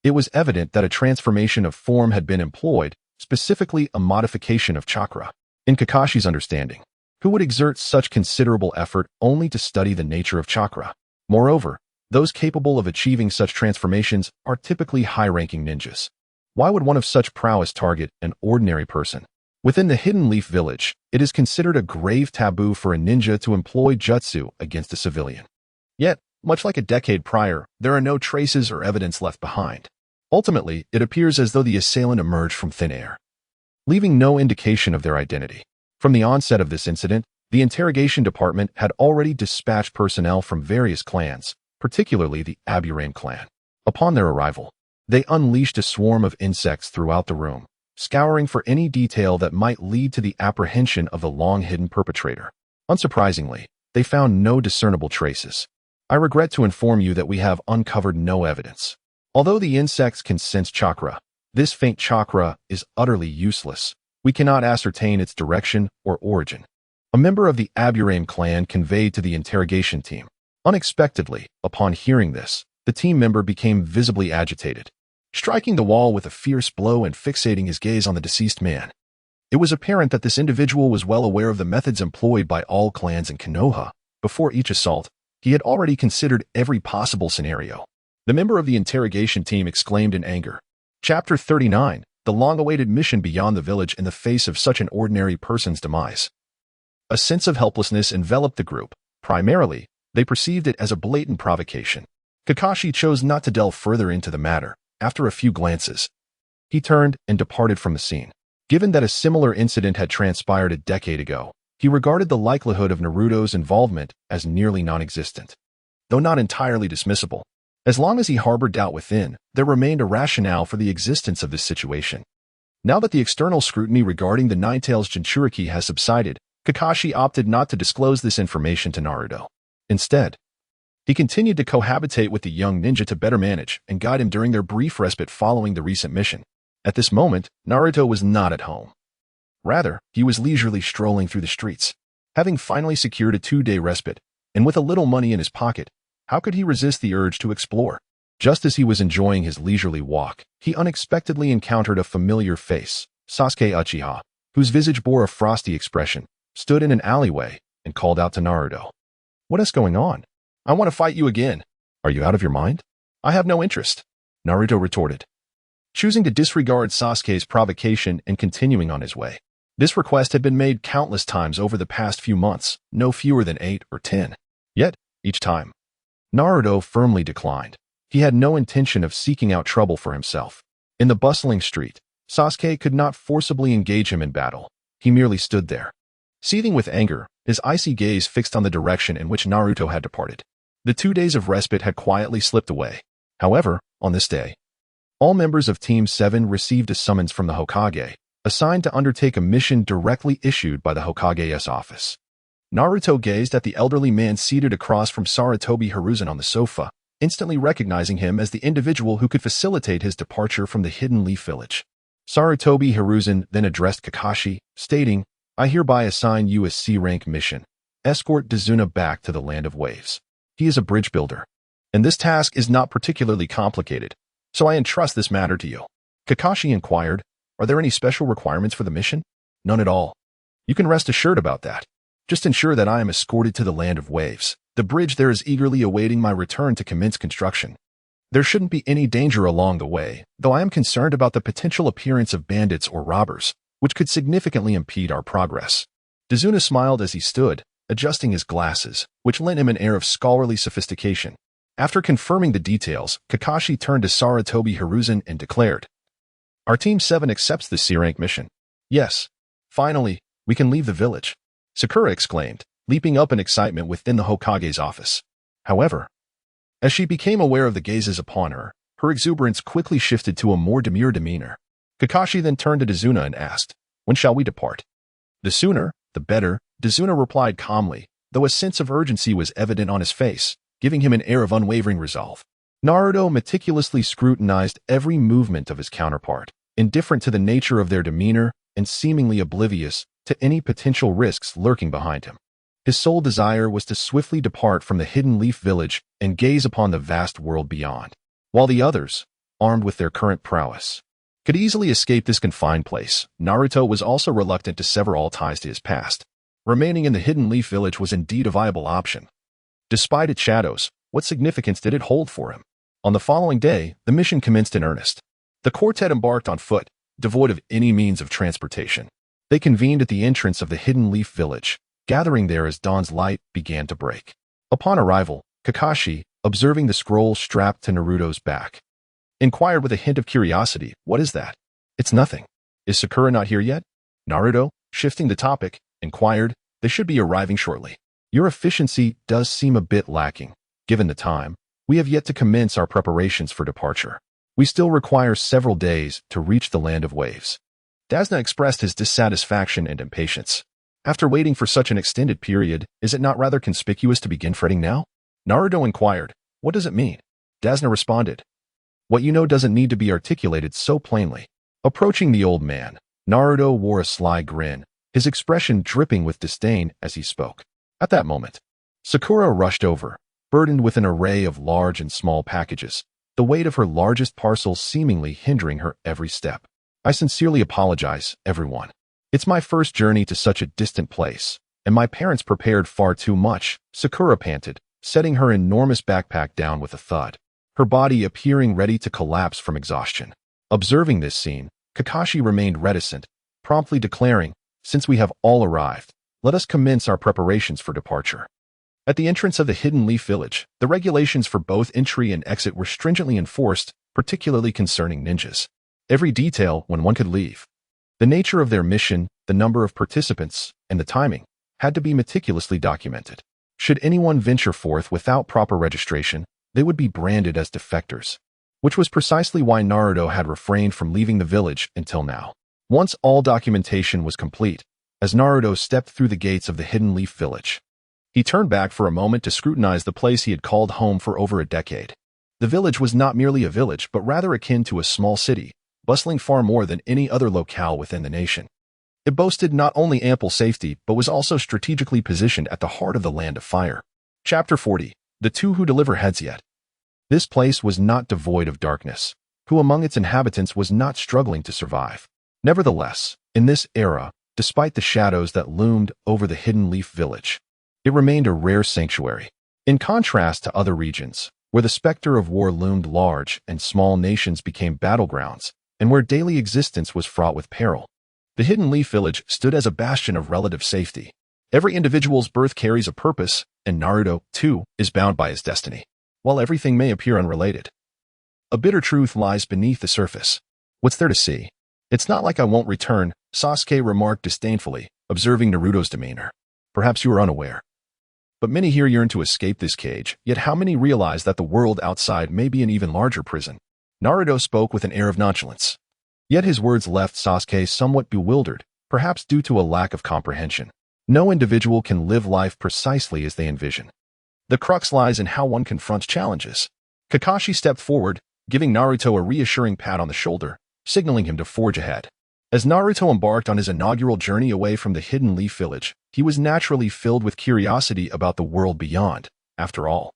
A: It was evident that a transformation of form had been employed, specifically a modification of chakra. In Kakashi's understanding, who would exert such considerable effort only to study the nature of chakra? Moreover, those capable of achieving such transformations are typically high-ranking ninjas. Why would one of such prowess target an ordinary person? Within the Hidden Leaf Village, it is considered a grave taboo for a ninja to employ jutsu against a civilian. Yet, much like a decade prior, there are no traces or evidence left behind. Ultimately, it appears as though the assailant emerged from thin air, leaving no indication of their identity. From the onset of this incident, the interrogation department had already dispatched personnel from various clans, particularly the Aburame clan. Upon their arrival, they unleashed a swarm of insects throughout the room, scouring for any detail that might lead to the apprehension of the long-hidden perpetrator. Unsurprisingly, they found no discernible traces. I regret to inform you that we have uncovered no evidence. Although the insects can sense chakra, this faint chakra is utterly useless. We cannot ascertain its direction or origin. A member of the Aburame clan conveyed to the interrogation team. Unexpectedly, upon hearing this, the team member became visibly agitated, striking the wall with a fierce blow and fixating his gaze on the deceased man. It was apparent that this individual was well aware of the methods employed by all clans in Konoha. Before each assault, he had already considered every possible scenario. The member of the interrogation team exclaimed in anger. Chapter 39, the long-awaited mission beyond the village in the face of such an ordinary person's demise. A sense of helplessness enveloped the group. Primarily, they perceived it as a blatant provocation. Kakashi chose not to delve further into the matter. After a few glances, he turned and departed from the scene. Given that a similar incident had transpired a decade ago, he regarded the likelihood of Naruto's involvement as nearly non-existent. Though not entirely dismissible, as long as he harbored doubt within, there remained a rationale for the existence of this situation. Now that the external scrutiny regarding the Nine-Tails Jinchuriki has subsided, Kakashi opted not to disclose this information to Naruto. Instead, he continued to cohabitate with the young ninja to better manage and guide him during their brief respite following the recent mission. At this moment, Naruto was not at home. Rather, he was leisurely strolling through the streets. Having finally secured a 2-day respite, and with a little money in his pocket, how could he resist the urge to explore? Just as he was enjoying his leisurely walk, he unexpectedly encountered a familiar face. Sasuke Uchiha, whose visage bore a frosty expression, stood in an alleyway, and called out to Naruto. What is going on? I want to fight you again. Are you out of your mind? I have no interest, Naruto retorted, choosing to disregard Sasuke's provocation and continuing on his way. This request had been made countless times over the past few months, no fewer than 8 or 10. Yet, each time, Naruto firmly declined. He had no intention of seeking out trouble for himself. In the bustling street, Sasuke could not forcibly engage him in battle. He merely stood there, seething with anger, his icy gaze fixed on the direction in which Naruto had departed. The 2 days of respite had quietly slipped away. However, on this day, all members of Team 7 received a summons from the Hokage, assigned to undertake a mission directly issued by the Hokage's office. Naruto gazed at the elderly man seated across from Sarutobi Hiruzen on the sofa, instantly recognizing him as the individual who could facilitate his departure from the Hidden Leaf Village. Sarutobi Hiruzen then addressed Kakashi, stating, I hereby assign you a C-rank mission. Escort Dazuna back to the Land of Waves. He is a bridge builder, and this task is not particularly complicated, so I entrust this matter to you. Kakashi inquired, Are there any special requirements for the mission? None at all. You can rest assured about that. Just ensure that I am escorted to the Land of Waves. The bridge there is eagerly awaiting my return to commence construction. There shouldn't be any danger along the way, though I am concerned about the potential appearance of bandits or robbers, which could significantly impede our progress. Dazuna smiled as he stood, adjusting his glasses, which lent him an air of scholarly sophistication. After confirming the details, Kakashi turned to Sarutobi Hiruzen and declared, Our Team 7 accepts this C-rank mission. Yes. Finally, we can leave the village, Sakura exclaimed, leaping up in excitement within the Hokage's office. However, as she became aware of the gazes upon her, her exuberance quickly shifted to a more demure demeanor. Kakashi then turned to Dazuna and asked, When shall we depart? The sooner, the better, Dazuna replied calmly, though a sense of urgency was evident on his face, giving him an air of unwavering resolve. Naruto meticulously scrutinized every movement of his counterpart, indifferent to the nature of their demeanor and seemingly oblivious to any potential risks lurking behind him. His sole desire was to swiftly depart from the Hidden Leaf Village and gaze upon the vast world beyond, while the others, armed with their current prowess, could easily escape this confined place. Naruto was also reluctant to sever all ties to his past. Remaining in the Hidden Leaf Village was indeed a viable option. Despite its shadows, what significance did it hold for him? On the following day, the mission commenced in earnest. The quartet embarked on foot, devoid of any means of transportation. They convened at the entrance of the Hidden Leaf Village, gathering there as dawn's light began to break. Upon arrival, Kakashi, observing the scroll strapped to Naruto's back, inquired with a hint of curiosity, What is that? It's nothing. Is Sakura not here yet? Naruto, shifting the topic, inquired, They should be arriving shortly. Your efficiency does seem a bit lacking. Given the time, we have yet to commence our preparations for departure. We still require several days to reach the Land of Waves. Dazuna expressed his dissatisfaction and impatience. After waiting for such an extended period, is it not rather conspicuous to begin fretting now? Naruto inquired, What does it mean? Dazuna responded, What you know doesn't need to be articulated so plainly. Approaching the old man, Naruto wore a sly grin, his expression dripping with disdain as he spoke. At that moment, Sakura rushed over, burdened with an array of large and small packages, the weight of her largest parcel seemingly hindering her every step. I sincerely apologize, everyone. It's my first journey to such a distant place, and my parents prepared far too much, Sakura panted, setting her enormous backpack down with a thud, her body appearing ready to collapse from exhaustion. Observing this scene, Kakashi remained reticent, promptly declaring, Since we have all arrived, let us commence our preparations for departure. At the entrance of the Hidden Leaf Village, the regulations for both entry and exit were stringently enforced, particularly concerning ninjas. Every detail when one could leave, the nature of their mission, the number of participants, and the timing, had to be meticulously documented. Should anyone venture forth without proper registration, they would be branded as defectors, which was precisely why Naruto had refrained from leaving the village until now. Once all documentation was complete, as Naruto stepped through the gates of the Hidden Leaf Village, he turned back for a moment to scrutinize the place he had called home for over a decade. The village was not merely a village, but rather akin to a small city, bustling far more than any other locale within the nation. It boasted not only ample safety, but was also strategically positioned at the heart of the Land of Fire. Chapter 40. The Two Who Deliver Heads Yet. This place was not devoid of darkness. Who among its inhabitants was not struggling to survive? Nevertheless, in this era, despite the shadows that loomed over the Hidden Leaf Village, It remained a rare sanctuary. In contrast to other regions, where the specter of war loomed large and small nations became battlegrounds, and where daily existence was fraught with peril, the Hidden Leaf Village stood as a bastion of relative safety. Every individual's birth carries a purpose, and Naruto, too, is bound by his destiny. While everything may appear unrelated, a bitter truth lies beneath the surface. What's there to see? It's not like I won't return, Sasuke remarked disdainfully, observing Naruto's demeanor. Perhaps you are unaware. But many here yearn to escape this cage, yet how many realize that the world outside may be an even larger prison? Naruto spoke with an air of nonchalance. Yet his words left Sasuke somewhat bewildered, perhaps due to a lack of comprehension. No individual can live life precisely as they envision. The crux lies in how one confronts challenges. Kakashi stepped forward, giving Naruto a reassuring pat on the shoulder, signaling him to forge ahead. As Naruto embarked on his inaugural journey away from the Hidden Leaf Village, he was naturally filled with curiosity about the world beyond. After all,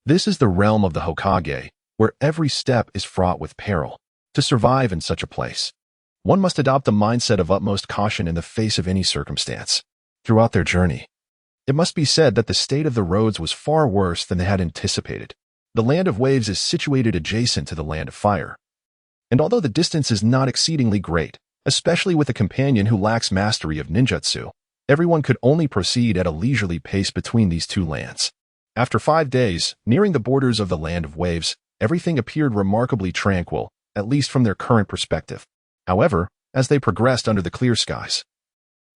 A: this is the realm of the Hokage, where every step is fraught with peril. To survive in such a place, one must adopt a mindset of utmost caution in the face of any circumstance. Throughout their journey, it must be said that the state of the roads was far worse than they had anticipated. The Land of Waves is situated adjacent to the Land of Fire. And although the distance is not exceedingly great, especially with a companion who lacks mastery of ninjutsu, everyone could only proceed at a leisurely pace between these two lands. After 5 days, nearing the borders of the Land of Waves, everything appeared remarkably tranquil, at least from their current perspective. However, as they progressed under the clear skies,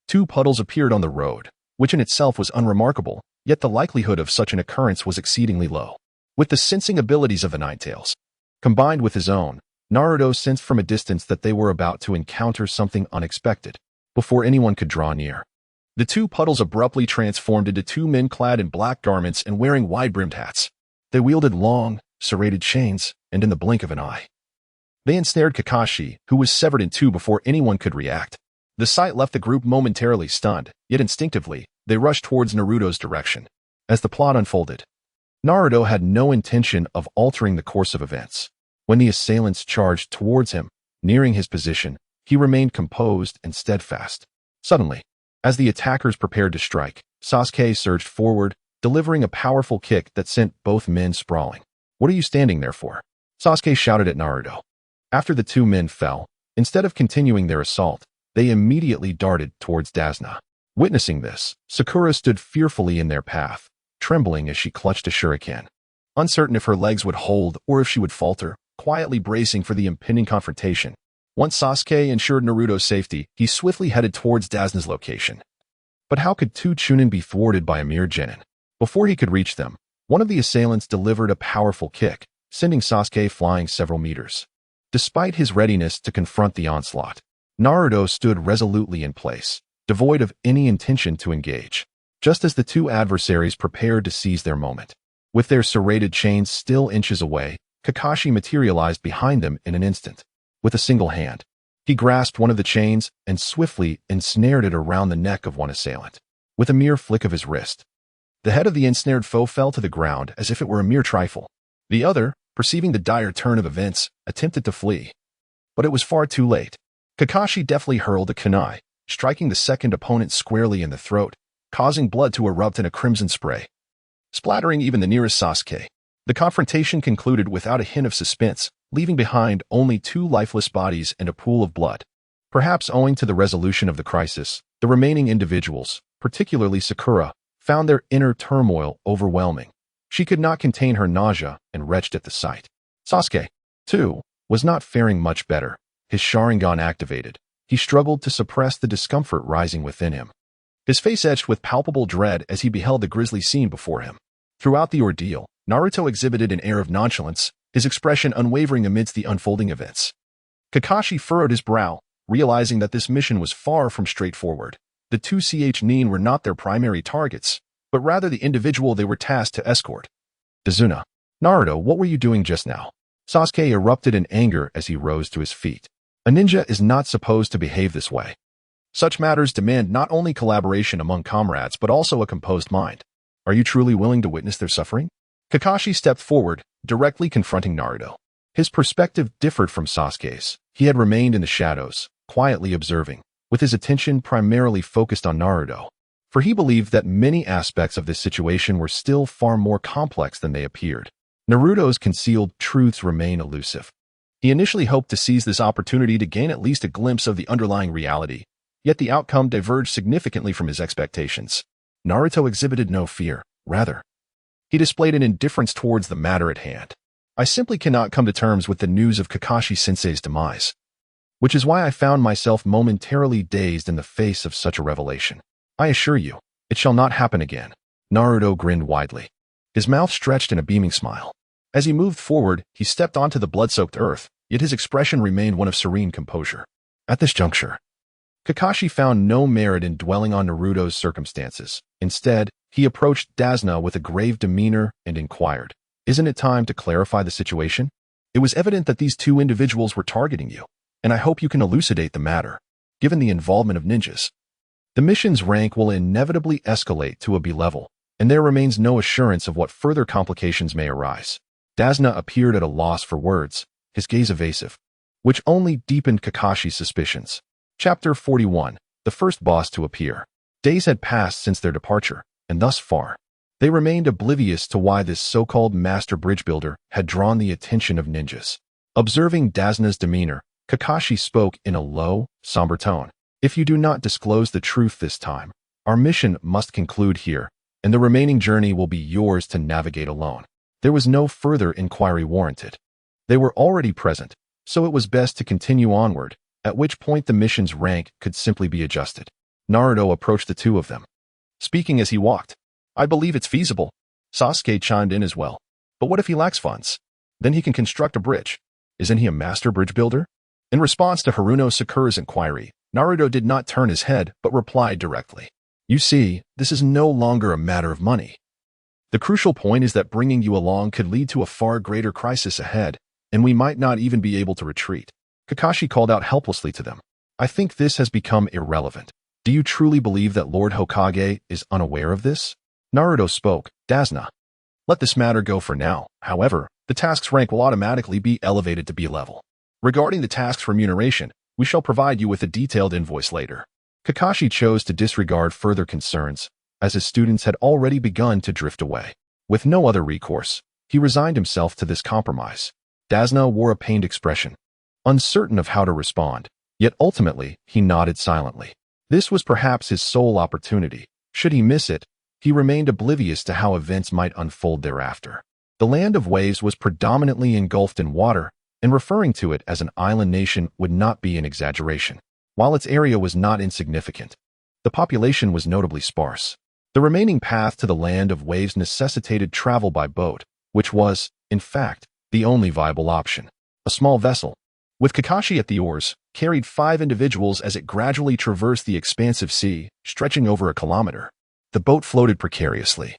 A: 2 puddles appeared on the road, which in itself was unremarkable, yet the likelihood of such an occurrence was exceedingly low. With the sensing abilities of the Ninetales, combined with his own, Naruto sensed from a distance that they were about to encounter something unexpected. Before anyone could draw near, the 2 puddles abruptly transformed into 2 men clad in black garments and wearing wide-brimmed hats. They wielded long, serrated chains, and in the blink of an eye, they ensnared Kakashi, who was severed in 2 before anyone could react. The sight left the group momentarily stunned, yet instinctively, they rushed towards Naruto's direction. As the plot unfolded, Naruto had no intention of altering the course of events. When the assailants charged towards him, nearing his position, he remained composed and steadfast. Suddenly, as the attackers prepared to strike, Sasuke surged forward, delivering a powerful kick that sent both men sprawling. "What are you standing there for?" Sasuke shouted at Naruto. After the 2 men fell, instead of continuing their assault, they immediately darted towards Dasna. Witnessing this, Sakura stood fearfully in their path, trembling as she clutched a shuriken. Uncertain if her legs would hold or if she would falter, quietly bracing for the impending confrontation. Once Sasuke ensured Naruto's safety, he swiftly headed towards Dasna's location. But how could 2 Chunin be thwarted by a mere genin? Before he could reach them, one of the assailants delivered a powerful kick, sending Sasuke flying several meters. Despite his readiness to confront the onslaught, Naruto stood resolutely in place, devoid of any intention to engage, just as the 2 adversaries prepared to seize their moment. With their serrated chains still inches away, Kakashi materialized behind them in an instant. With a single hand, he grasped one of the chains and swiftly ensnared it around the neck of one assailant. With a mere flick of his wrist, the head of the ensnared foe fell to the ground as if it were a mere trifle. The other, perceiving the dire turn of events, attempted to flee. But it was far too late. Kakashi deftly hurled a kunai, striking the second opponent squarely in the throat, causing blood to erupt in a crimson spray, splattering even the nearest Sasuke. The confrontation concluded without a hint of suspense, leaving behind only 2 lifeless bodies and a pool of blood. Perhaps owing to the resolution of the crisis, the remaining individuals, particularly Sakura, found their inner turmoil overwhelming. She could not contain her nausea and retched at the sight. Sasuke, too, was not faring much better. His Sharingan activated, he struggled to suppress the discomfort rising within him. His face etched with palpable dread as he beheld the grisly scene before him. Throughout the ordeal, Naruto exhibited an air of nonchalance, his expression unwavering amidst the unfolding events. Kakashi furrowed his brow, realizing that this mission was far from straightforward. The 2 Chunin were not their primary targets, but rather the individual they were tasked to escort. Dazuna. "Naruto, what were you doing just now?" Sasuke erupted in anger as he rose to his feet. A ninja is not supposed to behave this way. Such matters demand not only collaboration among comrades but also a composed mind. Are you truly willing to witness their suffering? Kakashi stepped forward, directly confronting Naruto. His perspective differed from Sasuke's. He had remained in the shadows, quietly observing, with his attention primarily focused on Naruto. for he believed that many aspects of this situation were still far more complex than they appeared. Naruto's concealed truths remain elusive. He initially hoped to seize this opportunity to gain at least a glimpse of the underlying reality, yet the outcome diverged significantly from his expectations. Naruto exhibited no fear. Rather, he displayed an indifference towards the matter at hand. I simply cannot come to terms with the news of Kakashi-sensei's demise, which is why I found myself momentarily dazed in the face of such a revelation. I assure you, it shall not happen again. Naruto grinned widely. His mouth stretched in a beaming smile. As he moved forward, he stepped onto the blood-soaked earth, yet his expression remained one of serene composure. At this juncture, Kakashi found no merit in dwelling on Naruto's circumstances. Instead, he approached Dasna with a grave demeanor and inquired, "Isn't it time to clarify the situation? It was evident that these two individuals were targeting you, and I hope you can elucidate the matter. Given the involvement of ninjas, the mission's rank will inevitably escalate to a B level, and there remains no assurance of what further complications may arise." Dasna appeared at a loss for words, his gaze evasive, which only deepened Kakashi's suspicions. Chapter 41. The first boss to appear. Days had passed since their departure, and thus far, they remained oblivious to why this so-called master bridge builder had drawn the attention of ninjas. Observing Dasna's demeanor, Kakashi spoke in a low, somber tone. "If you do not disclose the truth this time, our mission must conclude here, and the remaining journey will be yours to navigate alone." There was no further inquiry warranted. They were already present, so it was best to continue onward, at which point the mission's rank could simply be adjusted. Naruto approached the two of them, speaking as he walked. "I believe it's feasible." Sasuke chimed in as well. "But what if he lacks funds? Then he can construct a bridge. Isn't he a master bridge builder?" In response to Haruno Sakura's inquiry, Naruto did not turn his head but replied directly. "You see, this is no longer a matter of money. The crucial point is that bringing you along could lead to a far greater crisis ahead, and we might not even be able to retreat." Kakashi called out helplessly to them. "I think this has become irrelevant. Do you truly believe that Lord Hokage is unaware of this?" Naruto spoke. "Dasna, let this matter go for now. However, the task's rank will automatically be elevated to B level. Regarding the task's remuneration, we shall provide you with a detailed invoice later." Kakashi chose to disregard further concerns, as his students had already begun to drift away. With no other recourse, he resigned himself to this compromise. Dasna wore a pained expression, uncertain of how to respond, yet ultimately he nodded silently. This was perhaps his sole opportunity. Should he miss it, he remained oblivious to how events might unfold thereafter. The land of waves was predominantly engulfed in water, and referring to it as an island nation would not be an exaggeration. While its area was not insignificant, the population was notably sparse. The remaining path to the land of waves necessitated travel by boat, which was, in fact, the only viable option. A small vessel, with Kakashi at the oars, carried 5 individuals as it gradually traversed the expansive sea, stretching over a kilometer. The boat floated precariously,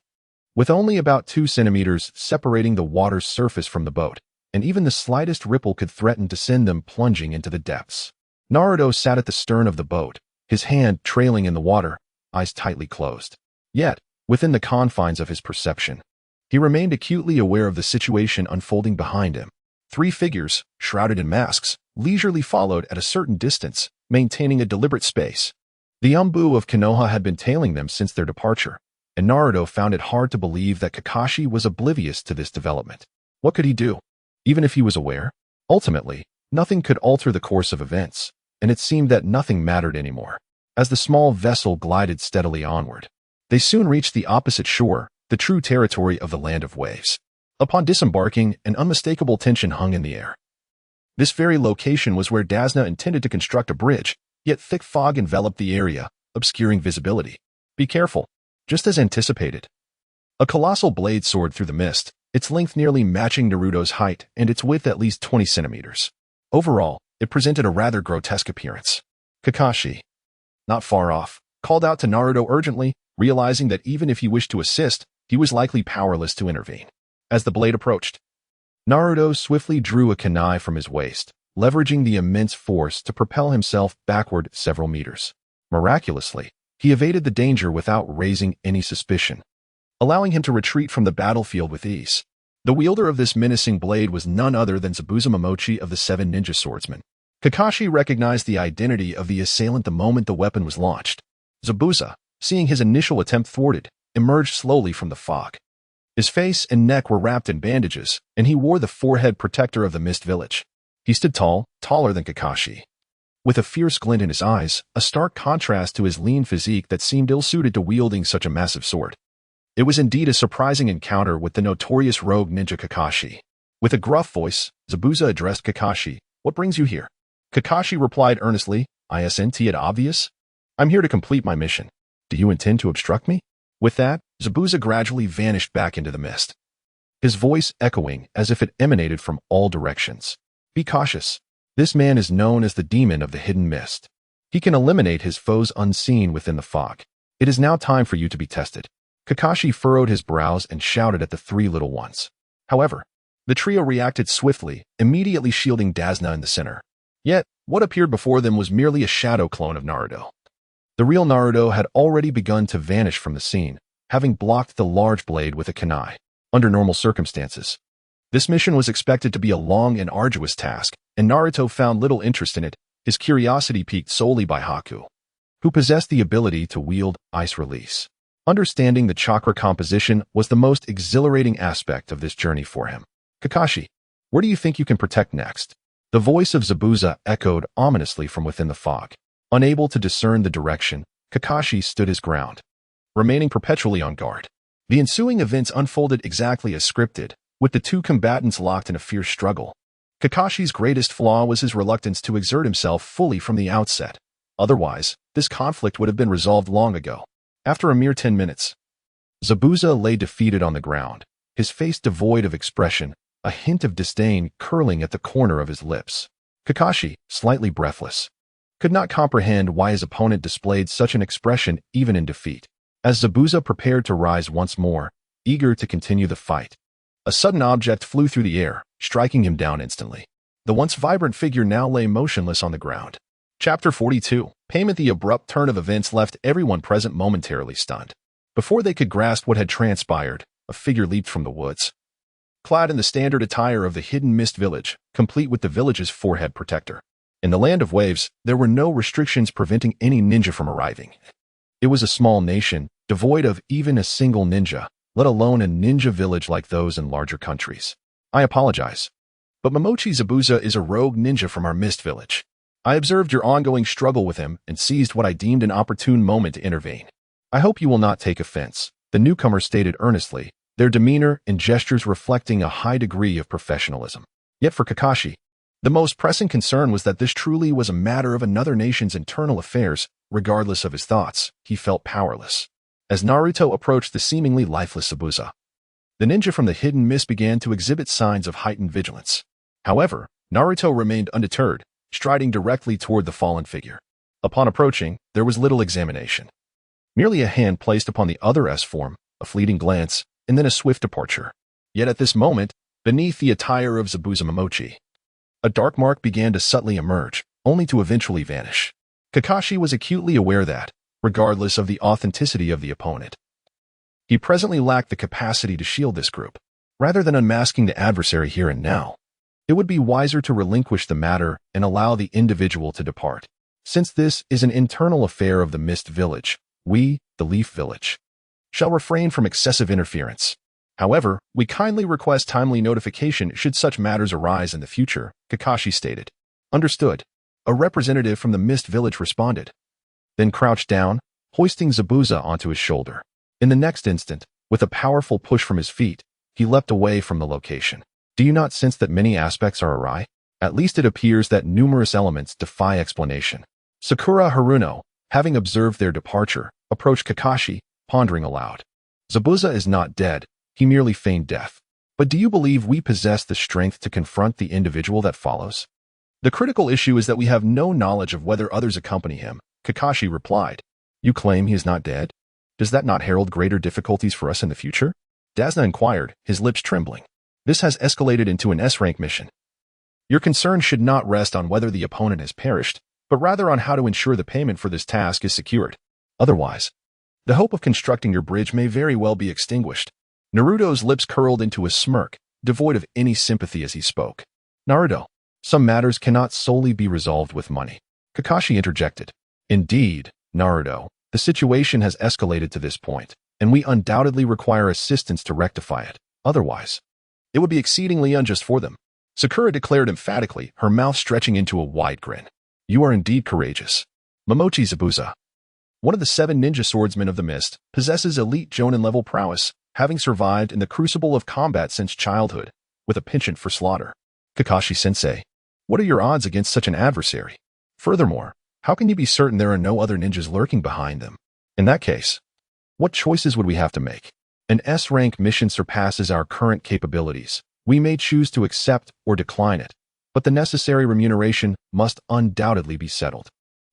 A: with only about 2 centimeters separating the water's surface from the boat, and even the slightest ripple could threaten to send them plunging into the depths. Naruto sat at the stern of the boat, his hand trailing in the water, eyes tightly closed. Yet, within the confines of his perception, he remained acutely aware of the situation unfolding behind him. 3 figures, shrouded in masks, leisurely followed at a certain distance, maintaining a deliberate space. The Umbu of Konoha had been tailing them since their departure, and Naruto found it hard to believe that Kakashi was oblivious to this development. What could he do? Even if he was aware, ultimately, nothing could alter the course of events, and it seemed that nothing mattered anymore. As the small vessel glided steadily onward, they soon reached the opposite shore, the true territory of the land of waves. Upon disembarking, an unmistakable tension hung in the air. This very location was where Dasna intended to construct a bridge, yet thick fog enveloped the area, obscuring visibility. "Be careful," just as anticipated. A colossal blade soared through the mist, its length nearly matching Naruto's height and its width at least 20 centimeters. Overall, it presented a rather grotesque appearance. Kakashi, not far off, called out to Naruto urgently, realizing that even if he wished to assist, he was likely powerless to intervene. As the blade approached, Naruto swiftly drew a kunai from his waist, leveraging the immense force to propel himself backward several meters. Miraculously, he evaded the danger without raising any suspicion, allowing him to retreat from the battlefield with ease. The wielder of this menacing blade was none other than Zabuza Momochi of the 7 Ninja Swordsmen. Kakashi recognized the identity of the assailant the moment the weapon was launched. Zabuza, seeing his initial attempt thwarted, emerged slowly from the fog. His face and neck were wrapped in bandages, and he wore the forehead protector of the Mist Village. He stood tall, taller than Kakashi, with a fierce glint in his eyes, a stark contrast to his lean physique that seemed ill-suited to wielding such a massive sword. It was indeed a surprising encounter with the notorious rogue ninja Kakashi. With a gruff voice, Zabuza addressed Kakashi. "What brings you here?" Kakashi replied earnestly, "Isn't it obvious? I'm here to complete my mission. Do you intend to obstruct me?" With that, Zabuza gradually vanished back into the mist, his voice echoing as if it emanated from all directions. "Be cautious. This man is known as the demon of the hidden mist. He can eliminate his foes unseen within the fog. It is now time for you to be tested." Kakashi furrowed his brows and shouted at the three little ones. However, the trio reacted swiftly, immediately shielding Dazna in the center. Yet, what appeared before them was merely a shadow clone of Naruto. The real Naruto had already begun to vanish from the scene, having blocked the large blade with a kunai. Under normal circumstances, this mission was expected to be a long and arduous task, and Naruto found little interest in it, his curiosity piqued solely by Haku, who possessed the ability to wield ice release. Understanding the chakra composition was the most exhilarating aspect of this journey for him. "Kakashi, where do you think you can protect next?" The voice of Zabuza echoed ominously from within the fog. Unable to discern the direction, Kakashi stood his ground, remaining perpetually on guard. The ensuing events unfolded exactly as scripted, with the two combatants locked in a fierce struggle. Kakashi's greatest flaw was his reluctance to exert himself fully from the outset. Otherwise, this conflict would have been resolved long ago. After a mere 10 minutes, Zabuza lay defeated on the ground, his face devoid of expression, a hint of disdain curling at the corner of his lips. Kakashi, slightly breathless, could not comprehend why his opponent displayed such an expression even in defeat. As Zabuza prepared to rise once more, eager to continue the fight, a sudden object flew through the air, striking him down instantly. The once vibrant figure now lay motionless on the ground. Chapter 42. Payment. The abrupt turn of events left everyone present momentarily stunned. Before they could grasp what had transpired, a figure leaped from the woods, clad in the standard attire of the hidden mist village, complete with the village's forehead protector. In the land of waves, there were no restrictions preventing any ninja from arriving. It was a small nation, devoid of even a single ninja, let alone a ninja village like those in larger countries. "I apologize, but Momochi Zabuza is a rogue ninja from our mist village. I observed your ongoing struggle with him and seized what I deemed an opportune moment to intervene. I hope you will not take offense," the newcomer stated earnestly, their demeanor and gestures reflecting a high degree of professionalism. Yet for Kakashi, the most pressing concern was that this truly was a matter of another nation's internal affairs. Regardless of his thoughts, he felt powerless. As Naruto approached the seemingly lifeless Zabuza, the ninja from the hidden mist began to exhibit signs of heightened vigilance. However, Naruto remained undeterred, striding directly toward the fallen figure. Upon approaching, there was little examination. Merely a hand placed upon the other S-form, a fleeting glance, and then a swift departure. Yet at this moment, beneath the attire of Zabuza Momochi, a dark mark began to subtly emerge, only to eventually vanish. Kakashi was acutely aware that, regardless of the authenticity of the opponent, he presently lacked the capacity to shield this group. Rather than unmasking the adversary here and now, it would be wiser to relinquish the matter and allow the individual to depart. Since this is an internal affair of the Mist Village, we, the Leaf Village, shall refrain from excessive interference. However, we kindly request timely notification should such matters arise in the future, Kakashi stated. "Understood," a representative from the Mist Village responded, then crouched down, hoisting Zabuza onto his shoulder. In the next instant, with a powerful push from his feet, he leapt away from the location. "Do you not sense that many aspects are awry? At least it appears that numerous elements defy explanation." Sakura Haruno, having observed their departure, approached Kakashi, pondering aloud. "Zabuza is not dead, he merely feigned death. But do you believe we possess the strength to confront the individual that follows?" "The critical issue is that we have no knowledge of whether others accompany him," Kakashi replied. "You claim he is not dead? Does that not herald greater difficulties for us in the future?" Dazna inquired, his lips trembling. "This has escalated into an S-rank mission. Your concern should not rest on whether the opponent has perished, but rather on how to ensure the payment for this task is secured. Otherwise, the hope of constructing your bridge may very well be extinguished." Naruto's lips curled into a smirk, devoid of any sympathy as he spoke. "Naruto, some matters cannot solely be resolved with money," Kakashi interjected. "Indeed, Naruto, The situation has escalated to this point, and we undoubtedly require assistance to rectify it. Otherwise, it would be exceedingly unjust for them. Sakura declared emphatically, her mouth stretching into a wide grin. You are indeed courageous. Momochi Zabuza, one of the 7 ninja swordsmen of the mist, possesses elite Jonin-level prowess, having survived in the crucible of combat since childhood, with a penchant for slaughter. Kakashi-sensei, what are your odds against such an adversary? Furthermore, how can you be certain there are no other ninjas lurking behind them? In that case, what choices would we have to make? An S-rank mission surpasses our current capabilities. We may choose to accept or decline it, but the necessary remuneration must undoubtedly be settled.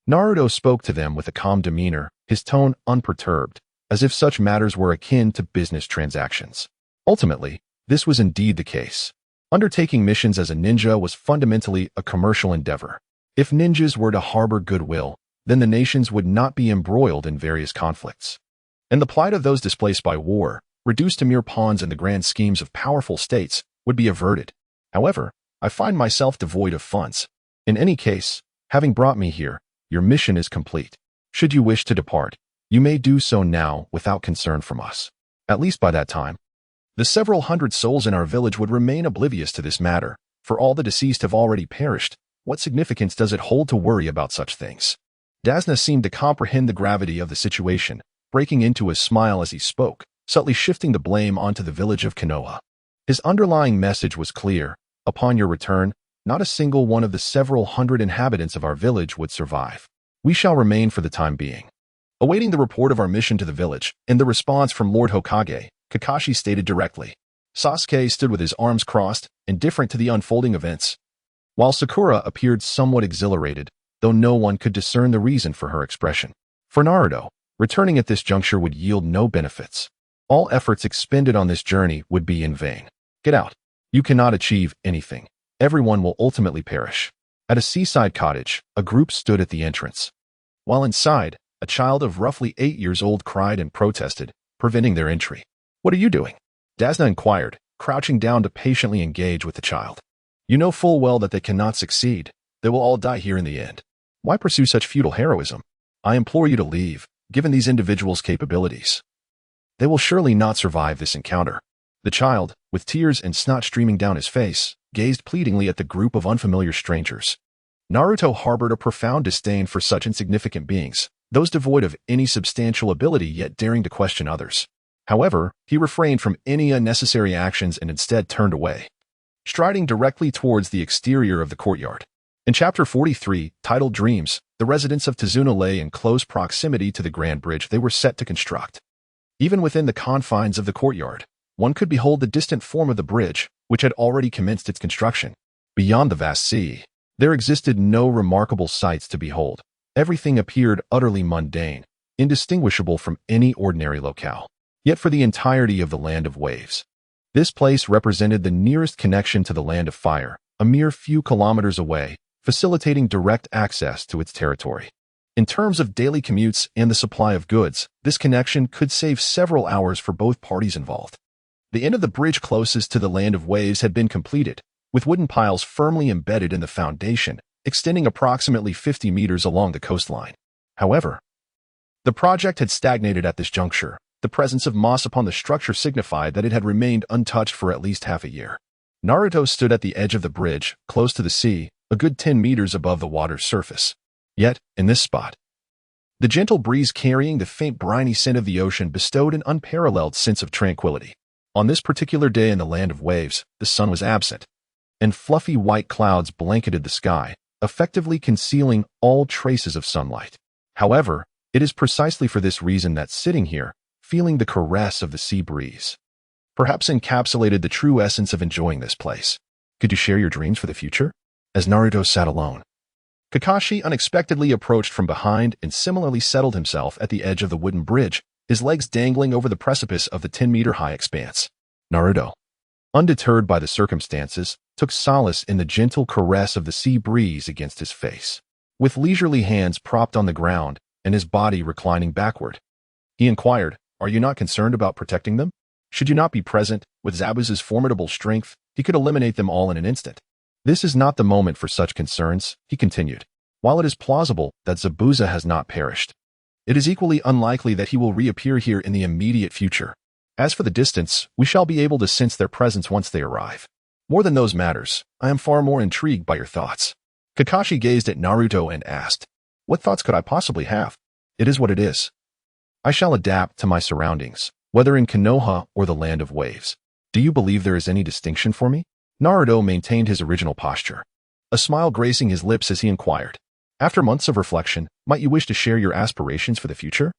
A: Naruto spoke to them with a calm demeanor, his tone unperturbed, as if such matters were akin to business transactions. Ultimately, this was indeed the case. Undertaking missions as a ninja was fundamentally a commercial endeavor. If ninjas were to harbor goodwill, then the nations would not be embroiled in various conflicts. And the plight of those displaced by war, reduced to mere pawns in the grand schemes of powerful states, would be averted. However, I find myself devoid of funds. In any case, having brought me here, your mission is complete. Should you wish to depart, you may do so now without concern from us. At least by that time, the several hundred souls in our village would remain oblivious to this matter, for all the deceased have already perished. What significance does it hold to worry about such things? Dasna seemed to comprehend the gravity of the situation, breaking into a smile as he spoke, subtly shifting the blame onto the village of Konoha. His underlying message was clear. Upon your return, not a single one of the several hundred inhabitants of our village would survive. We shall remain for the time being. Awaiting the report of our mission to the village, and the response from Lord Hokage, Kakashi stated directly. Sasuke stood with his arms crossed, indifferent to the unfolding events, while Sakura appeared somewhat exhilarated, though no one could discern the reason for her expression. For Naruto, returning at this juncture would yield no benefits. All efforts expended on this journey would be in vain. Get out. You cannot achieve anything. Everyone will ultimately perish. At a seaside cottage, a group stood at the entrance. While inside, a child of roughly 8 years old cried and protested, preventing their entry. What are you doing? Dasna inquired, crouching down to patiently engage with the child. You know full well that they cannot succeed. They will all die here in the end. Why pursue such futile heroism? I implore you to leave, given these individuals' capabilities. They will surely not survive this encounter. The child, with tears and snot streaming down his face, gazed pleadingly at the group of unfamiliar strangers. Naruto harbored a profound disdain for such insignificant beings, those devoid of any substantial ability yet daring to question others. However, he refrained from any unnecessary actions and instead turned away, striding directly towards the exterior of the courtyard. In Chapter 43, titled Dreams, the residents of Tazuna lay in close proximity to the grand bridge they were set to construct. Even within the confines of the courtyard, one could behold the distant form of the bridge, which had already commenced its construction. Beyond the vast sea, there existed no remarkable sights to behold. Everything appeared utterly mundane, indistinguishable from any ordinary locale. Yet for the entirety of the Land of Waves, this place represented the nearest connection to the Land of Fire, a mere few kilometers away, facilitating direct access to its territory. In terms of daily commutes and the supply of goods, this connection could save several hours for both parties involved. The end of the bridge closest to the Land of Waves had been completed, with wooden piles firmly embedded in the foundation, extending approximately 50 meters along the coastline. However, the project had stagnated at this juncture. The presence of moss upon the structure signified that it had remained untouched for at least half a year. Naruto stood at the edge of the bridge, close to the sea, a good 10 meters above the water's surface. Yet, in this spot, the gentle breeze carrying the faint briny scent of the ocean bestowed an unparalleled sense of tranquility. On this particular day in the Land of Waves, the sun was absent, and fluffy white clouds blanketed the sky, effectively concealing all traces of sunlight. However, it is precisely for this reason that sitting here, feeling the caress of the sea breeze, perhaps encapsulated the true essence of enjoying this place. Could you share your dreams for the future? As Naruto sat alone, Kakashi unexpectedly approached from behind and similarly settled himself at the edge of the wooden bridge, his legs dangling over the precipice of the 10-meter-high expanse. Naruto, undeterred by the circumstances, took solace in the gentle caress of the sea breeze against his face. With leisurely hands propped on the ground and his body reclining backward, he inquired, "Are you not concerned about protecting them? Should you not be present, with Zabuza's formidable strength, he could eliminate them all in an instant." "This is not the moment for such concerns," he continued. "While it is plausible that Zabuza has not perished, It is equally unlikely that he will reappear here in the immediate future. As for the distance, we shall be able to sense their presence once they arrive. More than those matters, I am far more intrigued by your thoughts. Kakashi gazed at Naruto and asked, "What thoughts could I possibly have? It is what it is. I shall adapt to my surroundings, whether in Konoha or the Land of Waves. Do you believe there is any distinction for me?" Naruto maintained his original posture, a smile gracing his lips as he inquired, "After months of reflection, might you wish to share your aspirations for the future?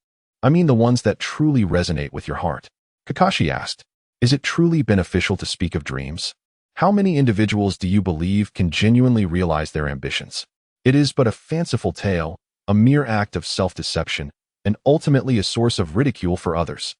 A: I mean the ones that truly resonate with your heart." Kakashi asked, "Is it truly beneficial to speak of dreams? How many individuals do you believe can genuinely realize their ambitions? It is but a fanciful tale, a mere act of self-deception, and ultimately a source of ridicule for others."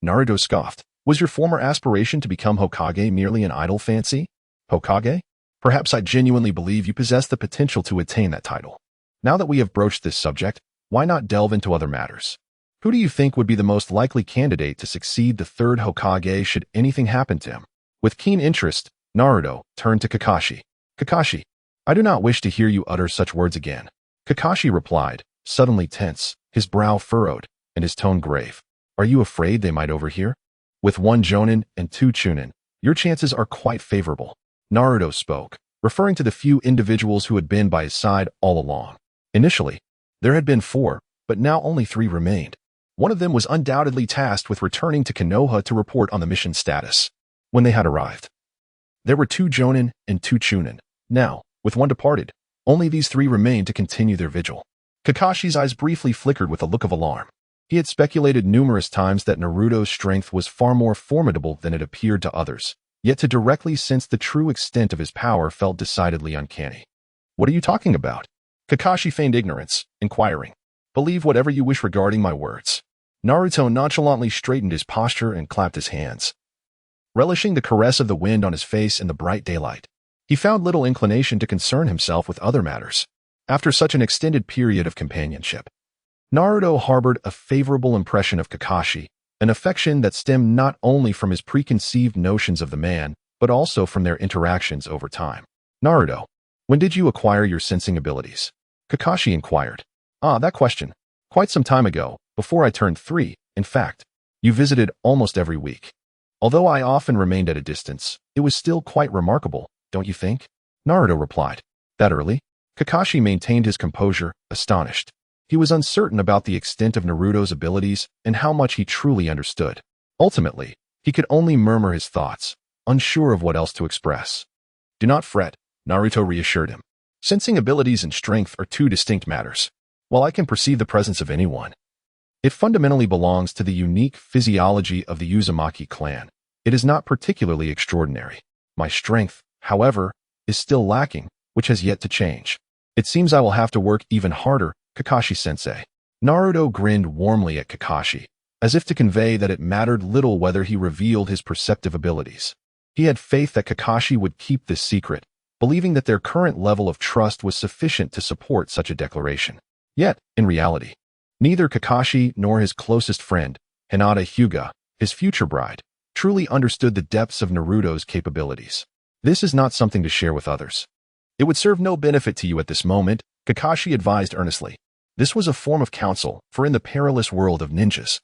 A: Naruto scoffed. "Was your former aspiration to become Hokage merely an idle fancy? Hokage? Perhaps I genuinely believe you possess the potential to attain that title. Now that we have broached this subject, why not delve into other matters? Who do you think would be the most likely candidate to succeed the third Hokage should anything happen to him?" With keen interest, Naruto turned to Kakashi. "Kakashi, I do not wish to hear you utter such words again." Kakashi replied, suddenly tense, his brow furrowed, and his tone grave. "Are you afraid they might overhear? With 1 Jonin and 2 Chunin, your chances are quite favorable." Naruto spoke, referring to the few individuals who had been by his side all along. Initially, there had been 4, but now only 3 remained. One of them was undoubtedly tasked with returning to Konoha to report on the mission status. When they had arrived, there were 2 Jonin and 2 Chunin. Now, with 1 departed, only these 3 remained to continue their vigil. Kakashi's eyes briefly flickered with a look of alarm. He had speculated numerous times that Naruto's strength was far more formidable than it appeared to others, yet to directly sense the true extent of his power felt decidedly uncanny. "What are you talking about?" Kakashi feigned ignorance, inquiring. "Believe whatever you wish regarding my words." Naruto nonchalantly straightened his posture and clapped his hands, relishing the caress of the wind on his face in the bright daylight. He found little inclination to concern himself with other matters. After such an extended period of companionship, Naruto harbored a favorable impression of Kakashi, an affection that stemmed not only from his preconceived notions of the man, but also from their interactions over time. "Naruto, when did you acquire your sensing abilities?" Kakashi inquired. "Ah, that question. Quite some time ago, before I turned 3, in fact. You visited almost every week. Although I often remained at a distance, it was still quite remarkable, don't you think?" Naruto replied. "That early?" Kakashi maintained his composure, astonished. He was uncertain about the extent of Naruto's abilities and how much he truly understood. Ultimately, he could only murmur his thoughts, unsure of what else to express. "Do not fret," Naruto reassured him. "Sensing abilities and strength are 2 distinct matters. While I can perceive the presence of anyone, it fundamentally belongs to the unique physiology of the Uzumaki clan. It is not particularly extraordinary. My strength, however, is still lacking, which has yet to change. It seems I will have to work even harder, Kakashi-sensei." Naruto grinned warmly at Kakashi, as if to convey that it mattered little whether he revealed his perceptive abilities. He had faith that Kakashi would keep this secret, believing that their current level of trust was sufficient to support such a declaration. Yet, in reality, neither Kakashi nor his closest friend, Hinata Hyuga, his future bride, truly understood the depths of Naruto's capabilities. "This is not something to share with others. It would serve no benefit to you at this moment," Kakashi advised earnestly. This was a form of counsel, for in the perilous world of ninjas,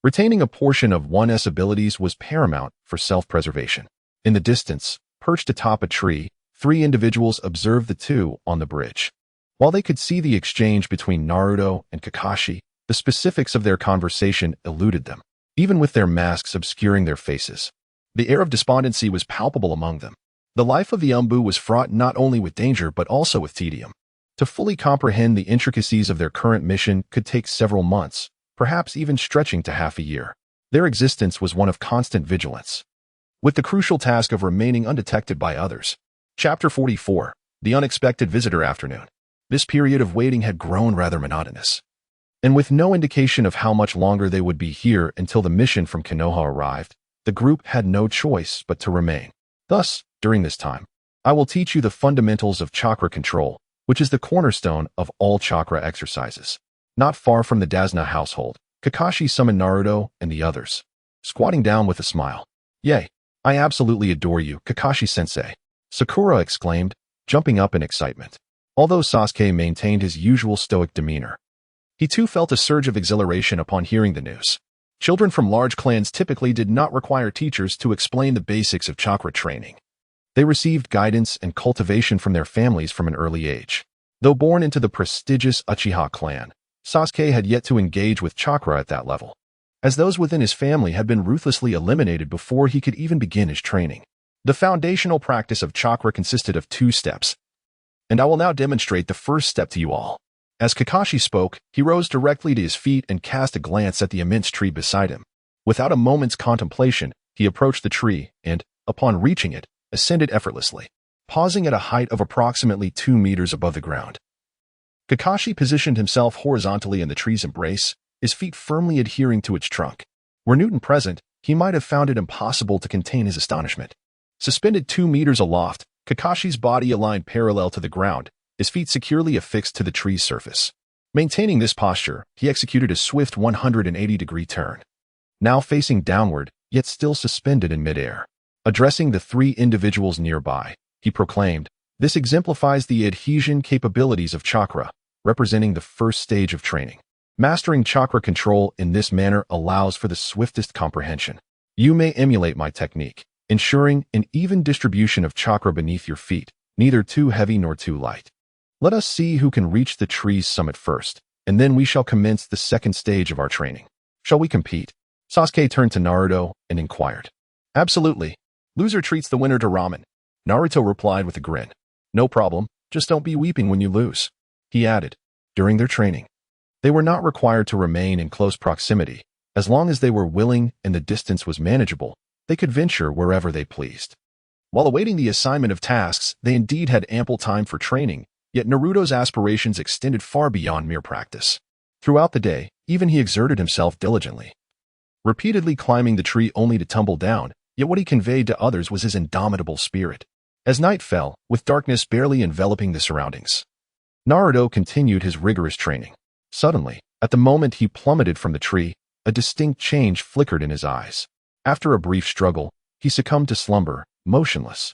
A: retaining a portion of one's abilities was paramount for self-preservation. In the distance, perched atop a tree, 3 individuals observed the 2 on the bridge. While they could see the exchange between Naruto and Kakashi, the specifics of their conversation eluded them, even with their masks obscuring their faces. The air of despondency was palpable among them. The life of the Umbu was fraught not only with danger but also with tedium. To fully comprehend the intricacies of their current mission could take several months, perhaps even stretching to half a year. Their existence was one of constant vigilance, with the crucial task of remaining undetected by others. Chapter 44. The Unexpected Visitor Afternoon. This period of waiting had grown rather monotonous, and with no indication of how much longer they would be here until the mission from Konoha arrived, the group had no choice but to remain. Thus, during this time, I will teach you the fundamentals of chakra control, which is the cornerstone of all chakra exercises. Not far from the Dasna household, Kakashi summoned Naruto and the others, squatting down with a smile. "Yay, I absolutely adore you, Kakashi-sensei," Sakura exclaimed, jumping up in excitement. Although Sasuke maintained his usual stoic demeanor, He too felt a surge of exhilaration upon hearing the news. Children from large clans typically did not require teachers to explain the basics of chakra training. They received guidance and cultivation from their families from an early age. Though born into the prestigious Uchiha clan, Sasuke had yet to engage with chakra at that level, as those within his family had been ruthlessly eliminated before he could even begin his training. The foundational practice of chakra consisted of 2 steps, and I will now demonstrate the first step to you all. As Kakashi spoke, he rose directly to his feet and cast a glance at the immense tree beside him. Without a moment's contemplation, he approached the tree and, upon reaching it, ascended effortlessly, pausing at a height of approximately 2 meters above the ground. Kakashi positioned himself horizontally in the tree's embrace, his feet firmly adhering to its trunk. Were Newton present, he might have found it impossible to contain his astonishment. Suspended 2 meters aloft, Kakashi's body aligned parallel to the ground, his feet securely affixed to the tree's surface. Maintaining this posture, he executed a swift 180-degree turn. Now facing downward, yet still suspended in midair. Addressing the 3 individuals nearby, he proclaimed, "This exemplifies the adhesion capabilities of chakra, representing the first stage of training. Mastering chakra control in this manner allows for the swiftest comprehension. You may emulate my technique, ensuring an even distribution of chakra beneath your feet, neither too heavy nor too light. Let us see who can reach the tree's summit first, and then we shall commence the second stage of our training. Shall we compete?" Sasuke turned to Naruto and inquired. "Absolutely. Loser treats the winner to ramen." Naruto replied with a grin. "No problem, just don't be weeping when you lose." He added, during their training, they were not required to remain in close proximity. As long as they were willing and the distance was manageable, they could venture wherever they pleased. While awaiting the assignment of tasks, they indeed had ample time for training, yet Naruto's aspirations extended far beyond mere practice. Throughout the day, even he exerted himself diligently, repeatedly climbing the tree only to tumble down, yet what he conveyed to others was his indomitable spirit. As night fell, with darkness barely enveloping the surroundings, Naruto continued his rigorous training. Suddenly, at the moment he plummeted from the tree, a distinct change flickered in his eyes. After a brief struggle, he succumbed to slumber, motionless.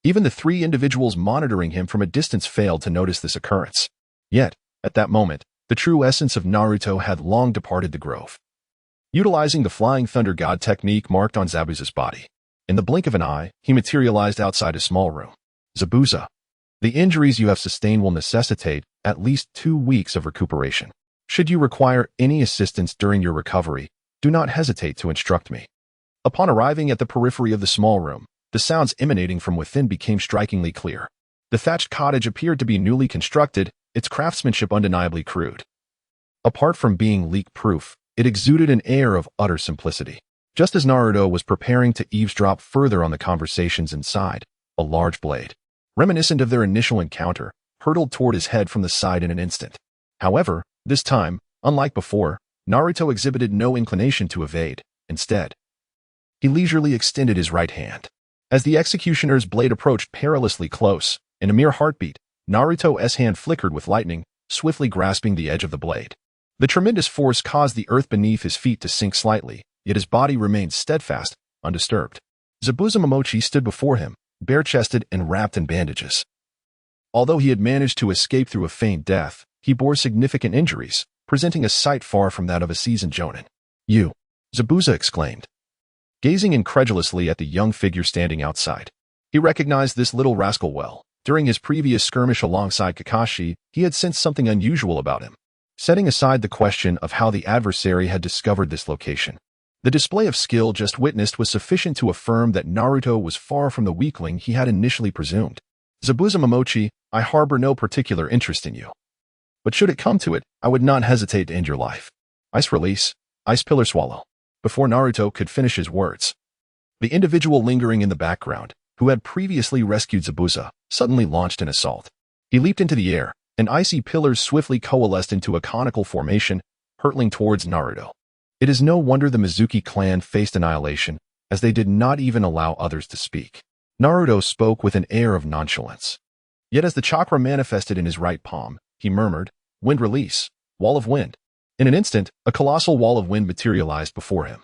A: Even the 3 individuals monitoring him from a distance failed to notice this occurrence. Yet, at that moment, the true essence of Naruto had long departed the grove. Utilizing the Flying Thunder God technique marked on Zabuza's body, in the blink of an eye, he materialized outside a small room. "Zabuza, the injuries you have sustained will necessitate at least 2 weeks of recuperation. Should you require any assistance during your recovery, do not hesitate to instruct me." Upon arriving at the periphery of the small room, the sounds emanating from within became strikingly clear. The thatched cottage appeared to be newly constructed, its craftsmanship undeniably crude. Apart from being leak-proof, it exuded an air of utter simplicity. Just as Naruto was preparing to eavesdrop further on the conversations inside, a large blade, reminiscent of their initial encounter, hurtled toward his head from the side in an instant. However, this time, unlike before, Naruto exhibited no inclination to evade. Instead, he leisurely extended his right hand. As the executioner's blade approached perilously close, in a mere heartbeat, Naruto's hand flickered with lightning, swiftly grasping the edge of the blade. The tremendous force caused the earth beneath his feet to sink slightly, yet his body remained steadfast, undisturbed. Zabuza Momochi stood before him, bare-chested and wrapped in bandages. Although he had managed to escape through a feigned death, he bore significant injuries, presenting a sight far from that of a seasoned jonin. "You!" Zabuza exclaimed, gazing incredulously at the young figure standing outside. He recognized this little rascal well. During his previous skirmish alongside Kakashi, he had sensed something unusual about him. Setting aside the question of how the adversary had discovered this location, the display of skill just witnessed was sufficient to affirm that Naruto was far from the weakling he had initially presumed. "Zabuza Momochi, I harbor no particular interest in you. But should it come to it, I would not hesitate to end your life." Ice release, ice pillar swallow. Before Naruto could finish his words, the individual lingering in the background, who had previously rescued Zabuza, suddenly launched an assault. He leaped into the air, and icy pillars swiftly coalesced into a conical formation, hurtling towards Naruto. It is no wonder the Mizuki clan faced annihilation, as they did not even allow others to speak. Naruto spoke with an air of nonchalance. Yet as the chakra manifested in his right palm, he murmured, "Wind release, wall of wind." In an instant, a colossal wall of wind materialized before him,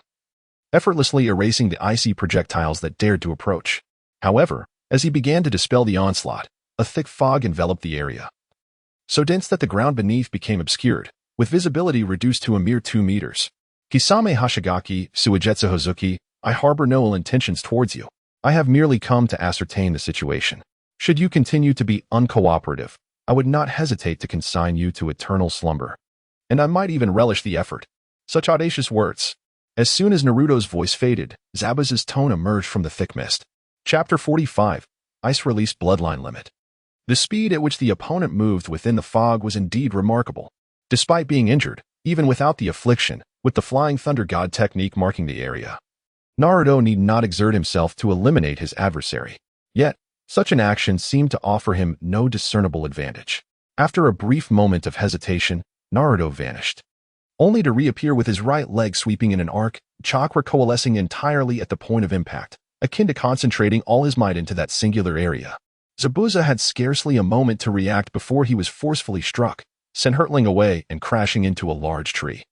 A: effortlessly erasing the icy projectiles that dared to approach. However, as he began to dispel the onslaught, a thick fog enveloped the area, so dense that the ground beneath became obscured, with visibility reduced to a mere 2 meters. Kisame Hashigaki, Suigetsu Hozuki, I harbor no ill intentions towards you. I have merely come to ascertain the situation. Should you continue to be uncooperative, I would not hesitate to consign you to eternal slumber. And I might even relish the effort. Such audacious words. As soon as Naruto's voice faded, Zabuza's tone emerged from the thick mist. Chapter 45. Ice Release Bloodline Limit. The speed at which the opponent moved within the fog was indeed remarkable. Despite being injured, even without the affliction, with the Flying Thunder God technique marking the area, Naruto need not exert himself to eliminate his adversary. Yet, such an action seemed to offer him no discernible advantage. After a brief moment of hesitation, Naruto vanished, only to reappear with his right leg sweeping in an arc, chakra coalescing entirely at the point of impact, akin to concentrating all his might into that singular area. Zabuza had scarcely a moment to react before he was forcefully struck, sent hurtling away and crashing into a large tree.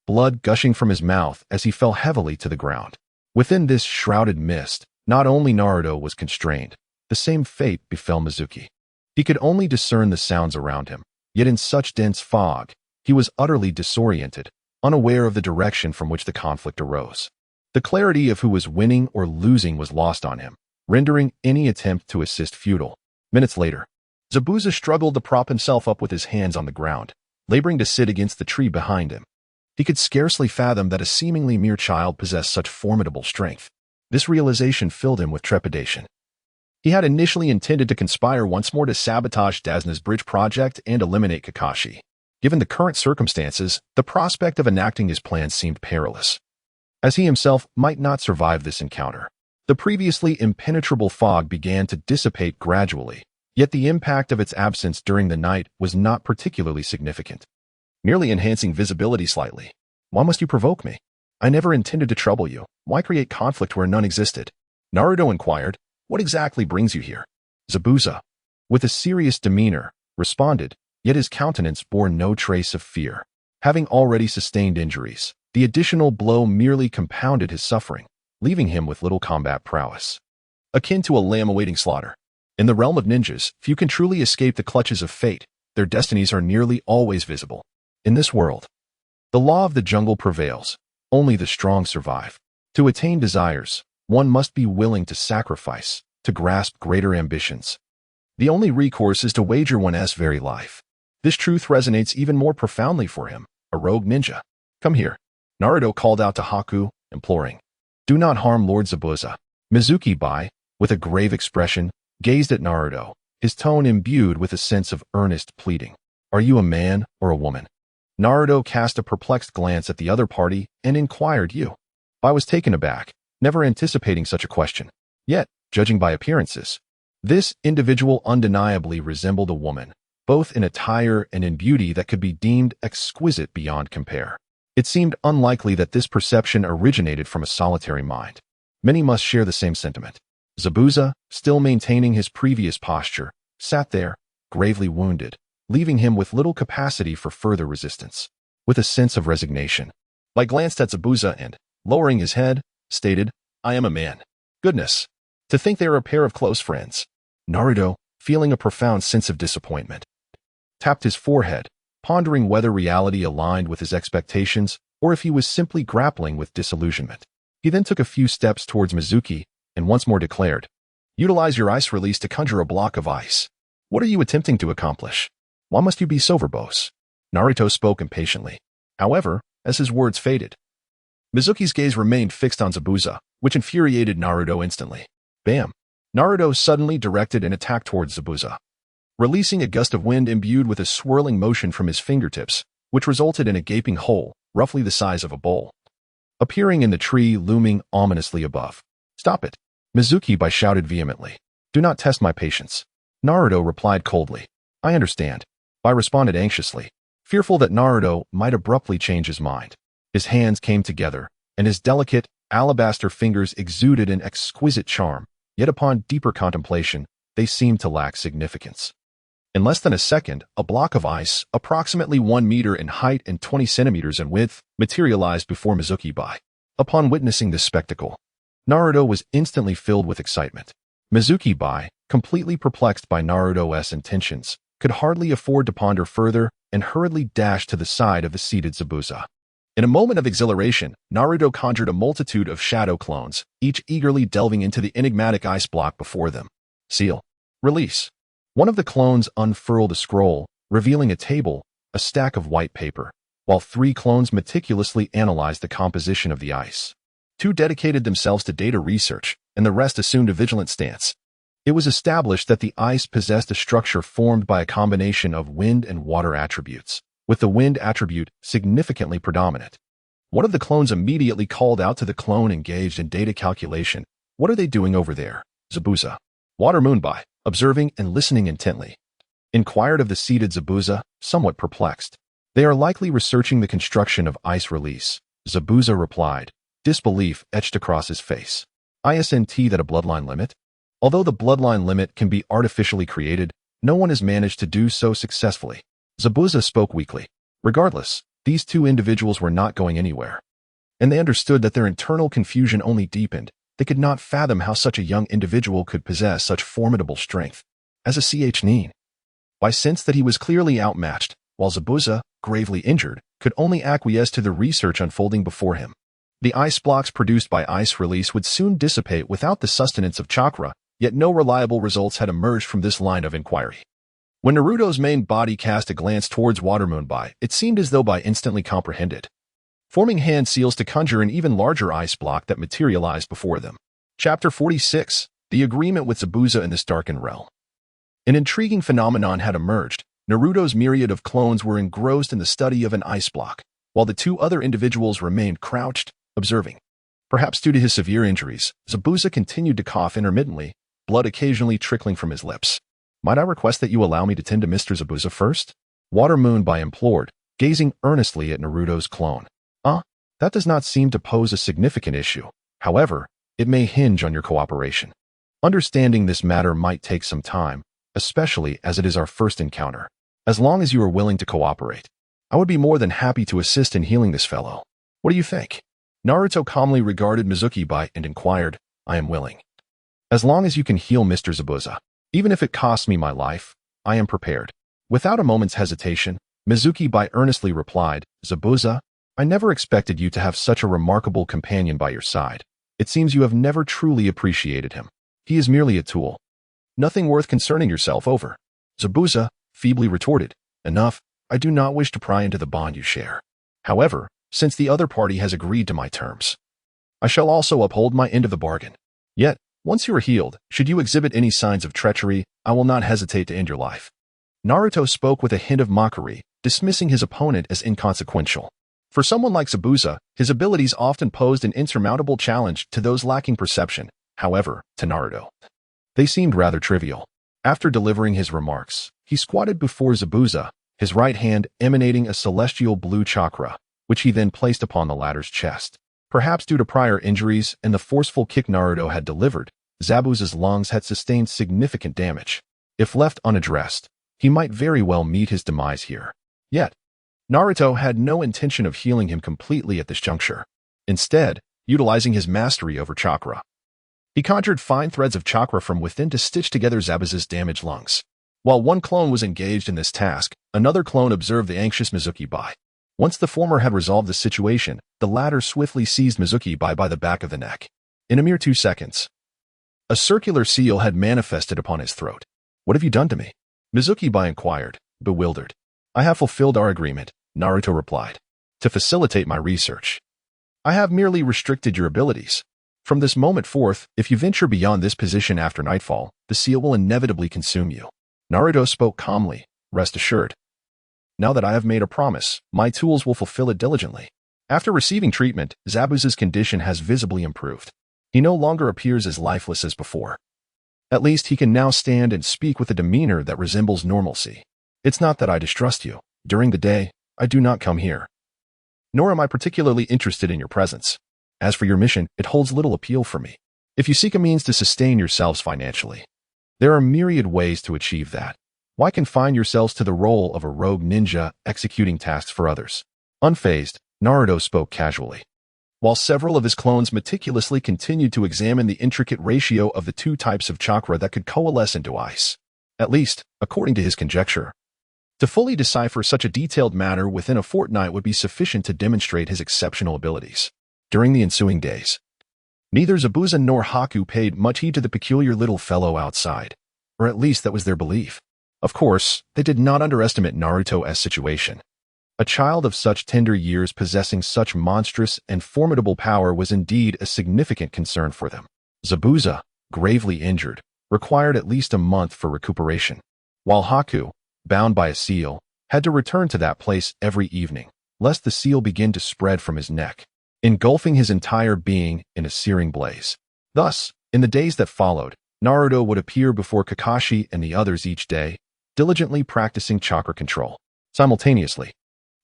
A: Blood gushing from his mouth as he fell heavily to the ground. Within this shrouded mist, not only Naruto was constrained, the same fate befell Mizuki. He could only discern the sounds around him, yet in such dense fog, he was utterly disoriented, unaware of the direction from which the conflict arose. The clarity of who was winning or losing was lost on him, rendering any attempt to assist futile. Minutes later, Zabuza struggled to prop himself up with his hands on the ground, laboring to sit against the tree behind him. He could scarcely fathom that a seemingly mere child possessed such formidable strength. This realization filled him with trepidation. He had initially intended to conspire once more to sabotage Dazna's bridge project and eliminate Kakashi. Given the current circumstances, the prospect of enacting his plan seemed perilous, as he himself might not survive this encounter. The previously impenetrable fog began to dissipate gradually, yet the impact of its absence during the night was not particularly significant, merely enhancing visibility slightly. Why must you provoke me? I never intended to trouble you. Why create conflict where none existed? Naruto inquired. What exactly brings you here? Zabuza, with a serious demeanor, responded, yet his countenance bore no trace of fear. Having already sustained injuries, the additional blow merely compounded his suffering, leaving him with little combat prowess, akin to a lamb awaiting slaughter. In the realm of ninjas, few can truly escape the clutches of fate. Their destinies are nearly always visible. In this world, the law of the jungle prevails. Only the strong survive. To attain desires, one must be willing to sacrifice, to grasp greater ambitions. The only recourse is to wager one's very life. This truth resonates even more profoundly for him, a rogue ninja. Come here. Naruto called out to Haku, imploring. Do not harm Lord Zabuza. Mizuki-bai, with a grave expression, gazed at Naruto, his tone imbued with a sense of earnest pleading. Are you a man or a woman? Naruto cast a perplexed glance at the other party and inquired you. I was taken aback, never anticipating such a question. Yet, judging by appearances, this individual undeniably resembled a woman, both in attire and in beauty that could be deemed exquisite beyond compare. It seemed unlikely that this perception originated from a solitary mind. Many must share the same sentiment. Zabuza, still maintaining his previous posture, sat there, gravely wounded, leaving him with little capacity for further resistance. With a sense of resignation, I glanced at Zabuza and, lowering his head, stated, I am a man. Goodness. To think they are a pair of close friends. Naruto, feeling a profound sense of disappointment, tapped his forehead, pondering whether reality aligned with his expectations or if he was simply grappling with disillusionment. He then took a few steps towards Mizuki and once more declared, Utilize your ice release to conjure a block of ice. What are you attempting to accomplish? Why must you be so verbose? Naruto spoke impatiently. However, as his words faded, Mizuki's gaze remained fixed on Zabuza, which infuriated Naruto instantly. Bam! Naruto suddenly directed an attack towards Zabuza, releasing a gust of wind imbued with a swirling motion from his fingertips, which resulted in a gaping hole, roughly the size of a bowl, appearing in the tree looming ominously above. Stop it! Mizuki-bai shouted vehemently. Do not test my patience. Naruto replied coldly. I understand. Bai responded anxiously, fearful that Naruto might abruptly change his mind. His hands came together, and his delicate, alabaster fingers exuded an exquisite charm, yet upon deeper contemplation, they seemed to lack significance. In less than a second, a block of ice, approximately 1 meter in height and 20 centimeters in width, materialized before Mizuki-bai. Upon witnessing this spectacle, Naruto was instantly filled with excitement. Mizuki-bai, completely perplexed by Naruto's intentions, could hardly afford to ponder further and hurriedly dashed to the side of the seated Zabuza. In a moment of exhilaration, Naruto conjured a multitude of shadow clones, each eagerly delving into the enigmatic ice block before them. Seal. Release. One of the clones unfurled a scroll, revealing a table, a stack of white paper, while 3 clones meticulously analyzed the composition of the ice. 2 dedicated themselves to data research, and the rest assumed a vigilant stance. It was established that the ice possessed a structure formed by a combination of wind and water attributes, with the wind attribute significantly predominant. One of the clones immediately called out to the clone engaged in data calculation. "What are they doing over there, Zabuza?" Water Moonbai, observing and listening intently, inquired of the seated Zabuza, somewhat perplexed. "They are likely researching the construction of ice release," Zabuza replied, disbelief etched across his face. "Isn't that a bloodline limit? Although the bloodline limit can be artificially created, no one has managed to do so successfully." Zabuza spoke weakly. Regardless, these 2 individuals were not going anywhere. And they understood that their internal confusion only deepened. They could not fathom how such a young individual could possess such formidable strength. As a Chunin, by sense that he was clearly outmatched, while Zabuza, gravely injured, could only acquiesce to the research unfolding before him. The ice blocks produced by ice release would soon dissipate without the sustenance of chakra, yet no reliable results had emerged from this line of inquiry. When Naruto's main body cast a glance towards Water Moonbai, it seemed as though by instantly comprehended, forming hand seals to conjure an even larger ice block that materialized before them. Chapter 46. The Agreement with Zabuza in this Darkened Realm. An intriguing phenomenon had emerged. Naruto's myriad of clones were engrossed in the study of an ice block, while the 2 other individuals remained crouched, observing. Perhaps due to his severe injuries, Zabuza continued to cough intermittently, blood occasionally trickling from his lips. "Might I request that you allow me to tend to Mr. Zabuza first?" Water Moonbai implored, gazing earnestly at Naruto's clone. That does not seem to pose a significant issue. However, it may hinge on your cooperation. Understanding this matter might take some time, especially as it is our first encounter. As long as you are willing to cooperate, I would be more than happy to assist in healing this fellow. What do you think? Naruto calmly regarded Mizuki and inquired, "I am willing. As long as you can heal Mr. Zabuza. Even if it costs me my life, I am prepared." Without a moment's hesitation, Mizuki earnestly replied, "Zabuza, I never expected you to have such a remarkable companion by your side. It seems you have never truly appreciated him. He is merely a tool. Nothing worth concerning yourself over." Zabuza feebly retorted, "Enough, I do not wish to pry into the bond you share. However, since the other party has agreed to my terms, I shall also uphold my end of the bargain. Yet, once you are healed, should you exhibit any signs of treachery, I will not hesitate to end your life." Naruto spoke with a hint of mockery, dismissing his opponent as inconsequential. For someone like Zabuza, his abilities often posed an insurmountable challenge to those lacking perception. However, to Naruto, they seemed rather trivial. After delivering his remarks, he squatted before Zabuza, his right hand emanating a celestial blue chakra, which he then placed upon the latter's chest. Perhaps due to prior injuries and the forceful kick Naruto had delivered, Zabuza's lungs had sustained significant damage. If left unaddressed, he might very well meet his demise here. Yet, Naruto had no intention of healing him completely at this juncture. Instead, utilizing his mastery over chakra, he conjured fine threads of chakra from within to stitch together Zabuza's damaged lungs. While one clone was engaged in this task, another clone observed the anxious Mizuki. Once the former had resolved the situation, the latter swiftly seized Mizuki by the back of the neck. In a mere 2 seconds, a circular seal had manifested upon his throat. "What have you done to me?" Mizuki inquired, bewildered. "I have fulfilled our agreement," Naruto replied, "to facilitate my research. I have merely restricted your abilities. From this moment forth, if you venture beyond this position after nightfall, the seal will inevitably consume you." Naruto spoke calmly, "Rest assured. Now that I have made a promise, my tools will fulfill it diligently." After receiving treatment, Zabuza's condition has visibly improved. He no longer appears as lifeless as before. At least he can now stand and speak with a demeanor that resembles normalcy. "It's not that I distrust you. During the day, I do not come here. Nor am I particularly interested in your presence. As for your mission, it holds little appeal for me. If you seek a means to sustain yourselves financially, there are myriad ways to achieve that. Why confine yourselves to the role of a rogue ninja executing tasks for others?" Unfazed, Naruto spoke casually, while several of his clones meticulously continued to examine the intricate ratio of the 2 types of chakra that could coalesce into ice. At least, according to his conjecture. To fully decipher such a detailed matter within a fortnight would be sufficient to demonstrate his exceptional abilities. During the ensuing days, neither Zabuza nor Haku paid much heed to the peculiar little fellow outside, or at least that was their belief. Of course, they did not underestimate Naruto's situation. A child of such tender years possessing such monstrous and formidable power was indeed a significant concern for them. Zabuza, gravely injured, required at least a month for recuperation, while Haku, bound by a seal, had to return to that place every evening, lest the seal begin to spread from his neck, engulfing his entire being in a searing blaze. Thus, in the days that followed, Naruto would appear before Kakashi and the others each day, diligently practicing chakra control. Simultaneously,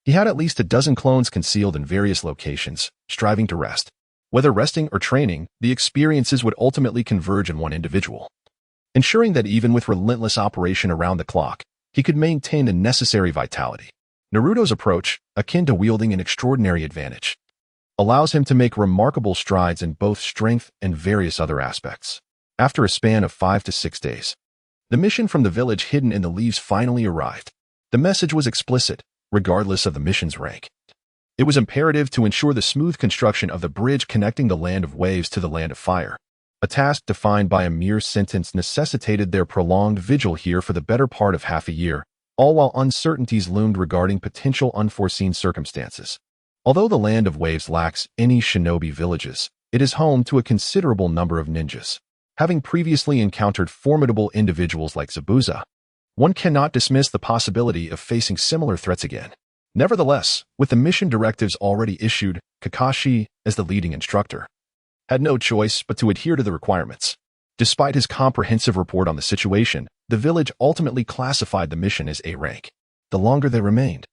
A: he had at least a dozen clones concealed in various locations, striving to rest. Whether resting or training, the experiences would ultimately converge in one individual, ensuring that even with relentless operation around the clock, he could maintain the necessary vitality. Naruto's approach, akin to wielding an extraordinary advantage, allows him to make remarkable strides in both strength and various other aspects. After a span of 5 to 6 days, the mission from the village hidden in the leaves finally arrived. The message was explicit, regardless of the mission's rank. It was imperative to ensure the smooth construction of the bridge connecting the land of waves to the land of fire. A task defined by a mere sentence necessitated their prolonged vigil here for the better part of half a year, all while uncertainties loomed regarding potential unforeseen circumstances. Although the land of waves lacks any shinobi villages, it is home to a considerable number of ninjas. Having previously encountered formidable individuals like Zabuza, one cannot dismiss the possibility of facing similar threats again. Nevertheless, with the mission directives already issued, Kakashi, as the leading instructor, had no choice but to adhere to the requirements. Despite his comprehensive report on the situation, the village ultimately classified the mission as A rank. The longer they remained,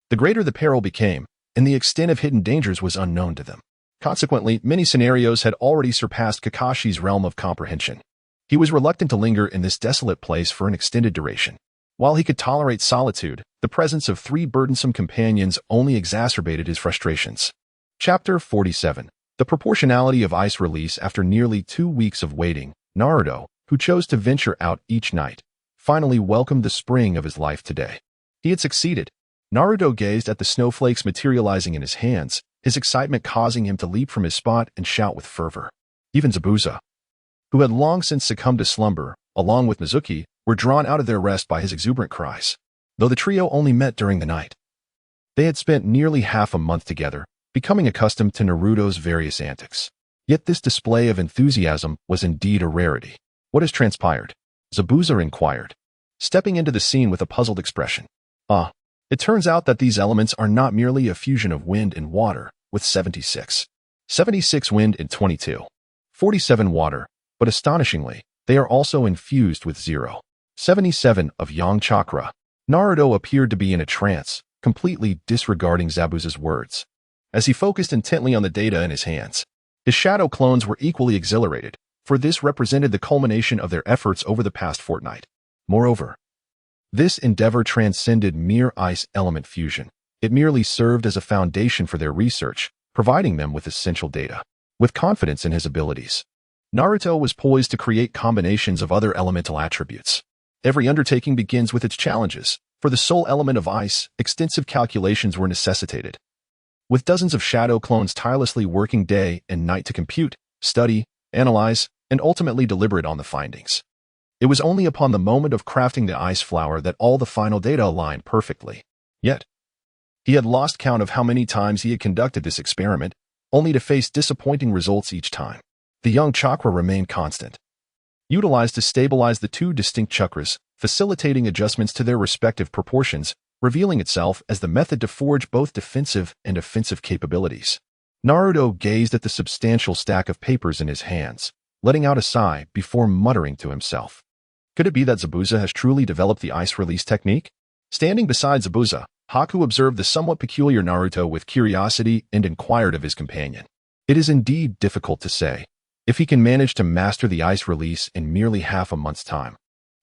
A: the greater the peril became, and the extent of hidden dangers was unknown to them. Consequently, many scenarios had already surpassed Kakashi's realm of comprehension. He was reluctant to linger in this desolate place for an extended duration. While he could tolerate solitude, the presence of 3 burdensome companions only exacerbated his frustrations. Chapter 47. The proportionality of ice release. After nearly 2 weeks of waiting, Naruto, who chose to venture out each night, finally welcomed the spring of his life today. He had succeeded. Naruto gazed at the snowflakes materializing in his hands, his excitement causing him to leap from his spot and shout with fervor. Even Zabuza, who had long since succumbed to slumber, along with Mizuki, were drawn out of their rest by his exuberant cries. Though the trio only met during the night, they had spent nearly half a month together, becoming accustomed to Naruto's various antics. Yet this display of enthusiasm was indeed a rarity. What has transpired? Zabuza inquired, stepping into the scene with a puzzled expression. It turns out that these elements are not merely a fusion of wind and water, with 76 wind and 47 water, but astonishingly, they are also infused with 77 of yang chakra. Naruto appeared to be in a trance, completely disregarding Zabuza's words. As he focused intently on the data in his hands, his shadow clones were equally exhilarated, for this represented the culmination of their efforts over the past fortnight. Moreover, this endeavor transcended mere ice element fusion. It merely served as a foundation for their research, providing them with essential data. With confidence in his abilities, Naruto was poised to create combinations of other elemental attributes. Every undertaking begins with its challenges. For the sole element of ice, extensive calculations were necessitated, with dozens of shadow clones tirelessly working day and night to compute, study, analyze, and ultimately deliberate on the findings. It was only upon the moment of crafting the ice flower that all the final data aligned perfectly. Yet, he had lost count of how many times he had conducted this experiment, only to face disappointing results each time. The yang chakra remained constant, utilized to stabilize the 2 distinct chakras, facilitating adjustments to their respective proportions, revealing itself as the method to forge both defensive and offensive capabilities. Naruto gazed at the substantial stack of papers in his hands, letting out a sigh before muttering to himself. Could it be that Zabuza has truly developed the ice release technique? Standing beside Zabuza, Haku observed the somewhat peculiar Naruto with curiosity and inquired of his companion. It is indeed difficult to say if he can manage to master the ice release in merely half a month's time.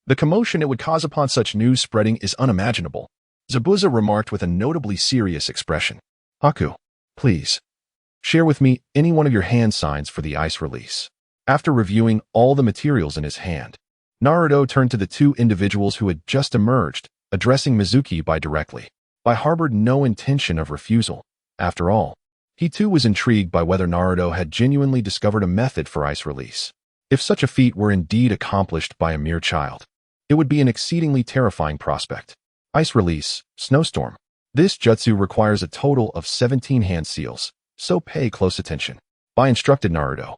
A: The commotion it would cause upon such news spreading is unimaginable, Zabuza remarked with a notably serious expression. Haku, please, share with me any one of your hand signs for the ice release. After reviewing all the materials in his hand, Naruto turned to the 2 individuals who had just emerged, addressing Mizuki directly. I harbored no intention of refusal. After all, he too was intrigued by whether Naruto had genuinely discovered a method for ice release. If such a feat were indeed accomplished by a mere child, it would be an exceedingly terrifying prospect. Ice release, snowstorm. This jutsu requires a total of 17 hand seals, so pay close attention. I instructed Naruto,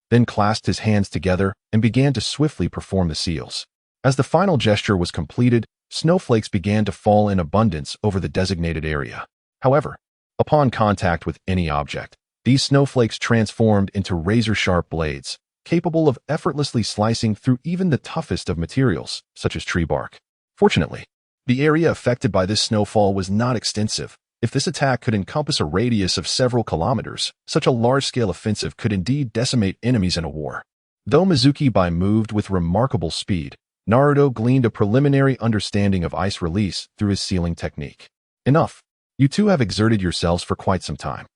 A: then clasped his hands together and began to swiftly perform the seals. As the final gesture was completed, snowflakes began to fall in abundance over the designated area. However, upon contact with any object, these snowflakes transformed into razor-sharp blades, capable of effortlessly slicing through even the toughest of materials, such as tree bark. Fortunately, the area affected by this snowfall was not extensive. If this attack could encompass a radius of several kilometers, such a large-scale offensive could indeed decimate enemies in a war. Though Mizuki moved with remarkable speed, Naruto gleaned a preliminary understanding of ice release through his sealing technique. Enough. You two have exerted yourselves for quite some time.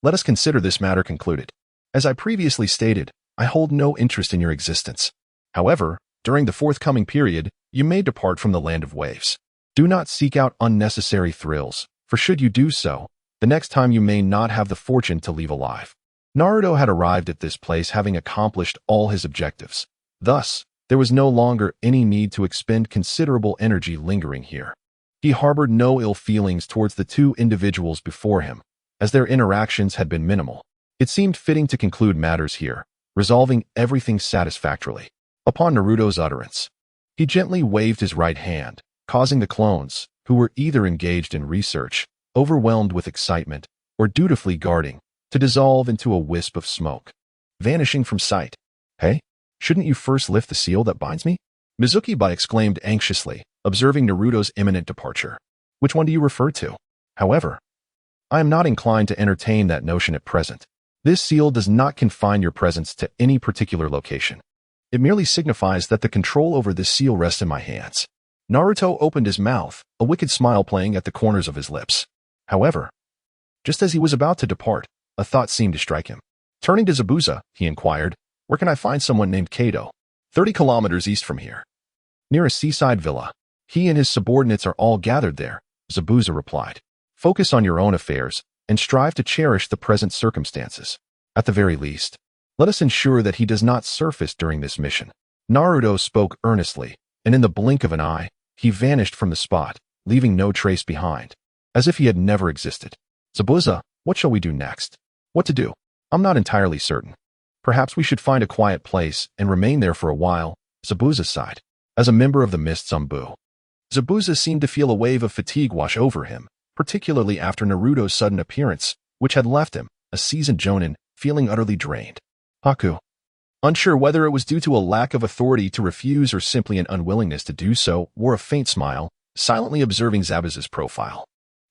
A: Let us consider this matter concluded. As I previously stated, I hold no interest in your existence. However, during the forthcoming period, you may depart from the land of waves. Do not seek out unnecessary thrills, for should you do so, the next time you may not have the fortune to leave alive. Naruto had arrived at this place having accomplished all his objectives. Thus, there was no longer any need to expend considerable energy lingering here. He harbored no ill feelings towards the two individuals before him, as their interactions had been minimal. It seemed fitting to conclude matters here, resolving everything satisfactorily. Upon Naruto's utterance, he gently waved his right hand, causing the clones, who were either engaged in research, overwhelmed with excitement, or dutifully guarding, to dissolve into a wisp of smoke, vanishing from sight. Hey, shouldn't you first lift the seal that binds me? Mizuki exclaimed anxiously, observing Naruto's imminent departure. Which one do you refer to? However, I am not inclined to entertain that notion at present. This seal does not confine your presence to any particular location. It merely signifies that the control over this seal rests in my hands. Naruto opened his mouth, a wicked smile playing at the corners of his lips. However, just as he was about to depart, a thought seemed to strike him. Turning to Zabuza, he inquired, "Where can I find someone named Kato?" 30 kilometers east from here. Near a seaside villa. He and his subordinates are all gathered there, Zabuza replied. Focus on your own affairs and strive to cherish the present circumstances. At the very least, let us ensure that he does not surface during this mission. Naruto spoke earnestly, and in the blink of an eye, he vanished from the spot, leaving no trace behind, as if he had never existed. Zabuza, what shall we do next? What to do? I'm not entirely certain. Perhaps we should find a quiet place and remain there for a while, Zabuza sighed. As a member of the Mist Zumbu, Zabuza seemed to feel a wave of fatigue wash over him, particularly after Naruto's sudden appearance, which had left him, a seasoned jonin, feeling utterly drained. Haku, unsure whether it was due to a lack of authority to refuse or simply an unwillingness to do so, wore a faint smile, silently observing Zabuza's profile.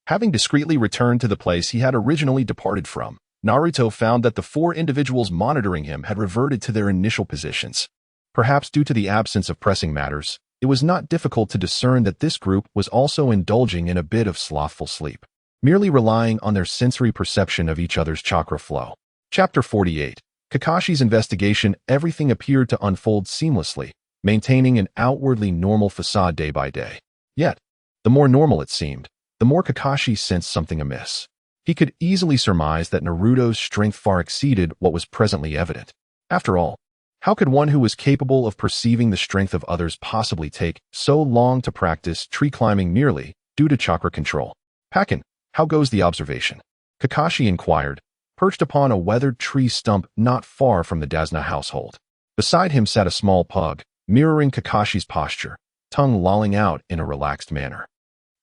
A: Having discreetly returned to the place he had originally departed from, Naruto found that the 4 individuals monitoring him had reverted to their initial positions. Perhaps due to the absence of pressing matters, it was not difficult to discern that this group was also indulging in a bit of slothful sleep, merely relying on their sensory perception of each other's chakra flow. Chapter 48. Kakashi's investigation. Everything appeared to unfold seamlessly, maintaining an outwardly normal facade day by day. Yet, the more normal it seemed, the more Kakashi sensed something amiss. He could easily surmise that Naruto's strength far exceeded what was presently evident. After all, how could one who was capable of perceiving the strength of others possibly take so long to practice tree climbing merely due to chakra control? Pakin, how goes the observation? Kakashi inquired, perched upon a weathered tree stump not far from the Dazna household. Beside him sat a small pug, mirroring Kakashi's posture, tongue lolling out in a relaxed manner.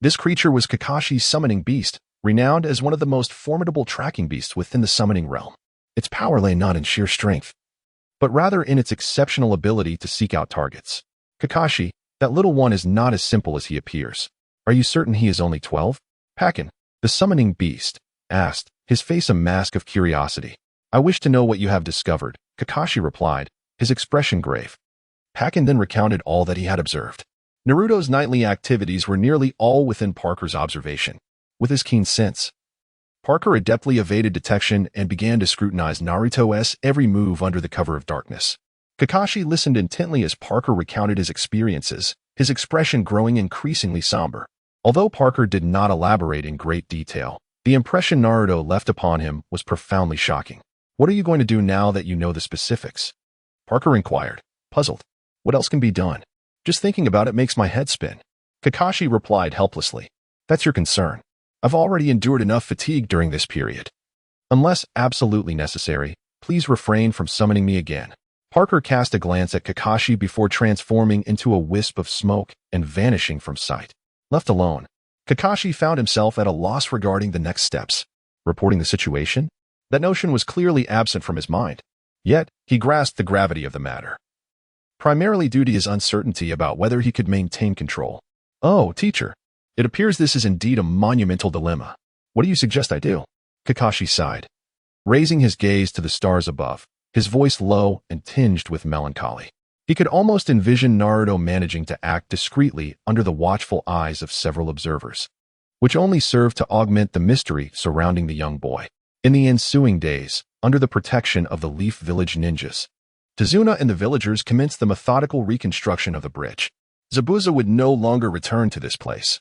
A: This creature was Kakashi's summoning beast, renowned as one of the most formidable tracking beasts within the summoning realm. Its power lay not in sheer strength, but rather in its exceptional ability to seek out targets. Kakashi, that little one is not as simple as he appears. Are you certain he is only 12? Pakin, the summoning beast, asked, his face a mask of curiosity. I wish to know what you have discovered, Kakashi replied, his expression grave. Pakin then recounted all that he had observed. Naruto's nightly activities were nearly all within Parker's observation. With his keen sense, Parker adeptly evaded detection and began to scrutinize Naruto's every move under the cover of darkness. Kakashi listened intently as Parker recounted his experiences, his expression growing increasingly somber. Although Parker did not elaborate in great detail, the impression Naruto left upon him was profoundly shocking. "What are you going to do now that you know the specifics?" Parker inquired, puzzled. "What else can be done? Just thinking about it makes my head spin." Kakashi replied helplessly. "That's your concern. I've already endured enough fatigue during this period. Unless absolutely necessary, please refrain from summoning me again." Parker cast a glance at Kakashi before transforming into a wisp of smoke and vanishing from sight. Left alone, Kakashi found himself at a loss regarding the next steps. Reporting the situation? That notion was clearly absent from his mind. Yet, he grasped the gravity of the matter, primarily due to his uncertainty about whether he could maintain control. "Oh, teacher, it appears this is indeed a monumental dilemma. What do you suggest I do?" Kakashi sighed, raising his gaze to the stars above, his voice low and tinged with melancholy. He could almost envision Naruto managing to act discreetly under the watchful eyes of several observers, which only served to augment the mystery surrounding the young boy. In the ensuing days, under the protection of the Leaf Village ninjas, Tazuna and the villagers commenced the methodical reconstruction of the bridge. Zabuza would no longer return to this place,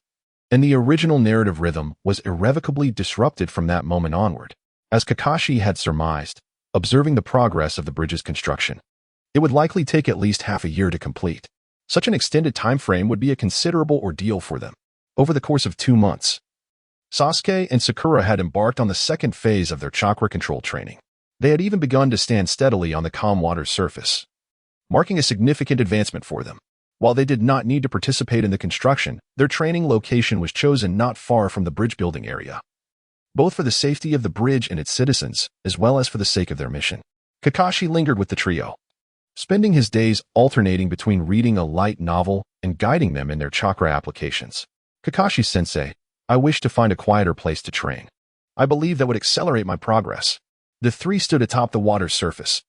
A: and the original narrative rhythm was irrevocably disrupted from that moment onward. As Kakashi had surmised, observing the progress of the bridge's construction, it would likely take at least half a year to complete. Such an extended time frame would be a considerable ordeal for them. Over the course of 2 months, Sasuke and Sakura had embarked on the second phase of their chakra control training. They had even begun to stand steadily on the calm water's surface, marking a significant advancement for them. While they did not need to participate in the construction, their training location was chosen not far from the bridge building area, both for the safety of the bridge and its citizens, as well as for the sake of their mission. Kakashi lingered with the trio, spending his days alternating between reading a light novel and guiding them in their chakra applications. "Kakashi-sensei, I wish to find a quieter place to train. I believe that would accelerate my progress." The three stood atop the water's surface,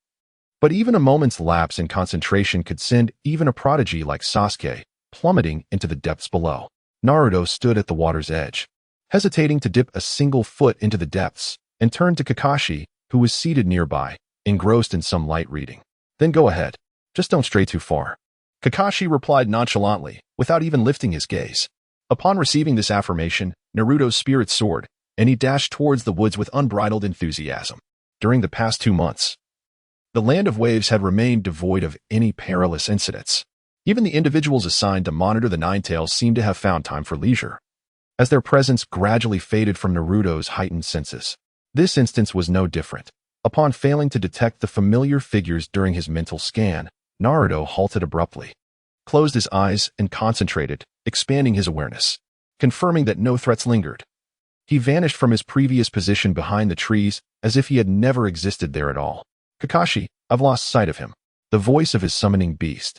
A: but even a moment's lapse in concentration could send even a prodigy like Sasuke plummeting into the depths below. Naruto stood at the water's edge, hesitating to dip a single foot into the depths, and turned to Kakashi, who was seated nearby, engrossed in some light reading. "Then go ahead. Just don't stray too far." Kakashi replied nonchalantly, without even lifting his gaze. Upon receiving this affirmation, Naruto's spirit soared, and he dashed towards the woods with unbridled enthusiasm. During the past 2 months, the Land of Waves had remained devoid of any perilous incidents. Even the individuals assigned to monitor the Ninetales seemed to have found time for leisure, as their presence gradually faded from Naruto's heightened senses. This instance was no different. Upon failing to detect the familiar figures during his mental scan, Naruto halted abruptly, closed his eyes, and concentrated, expanding his awareness, confirming that no threats lingered. He vanished from his previous position behind the trees as if he had never existed there at all. "Kakashi, I've lost sight of him." The voice of his summoning beast,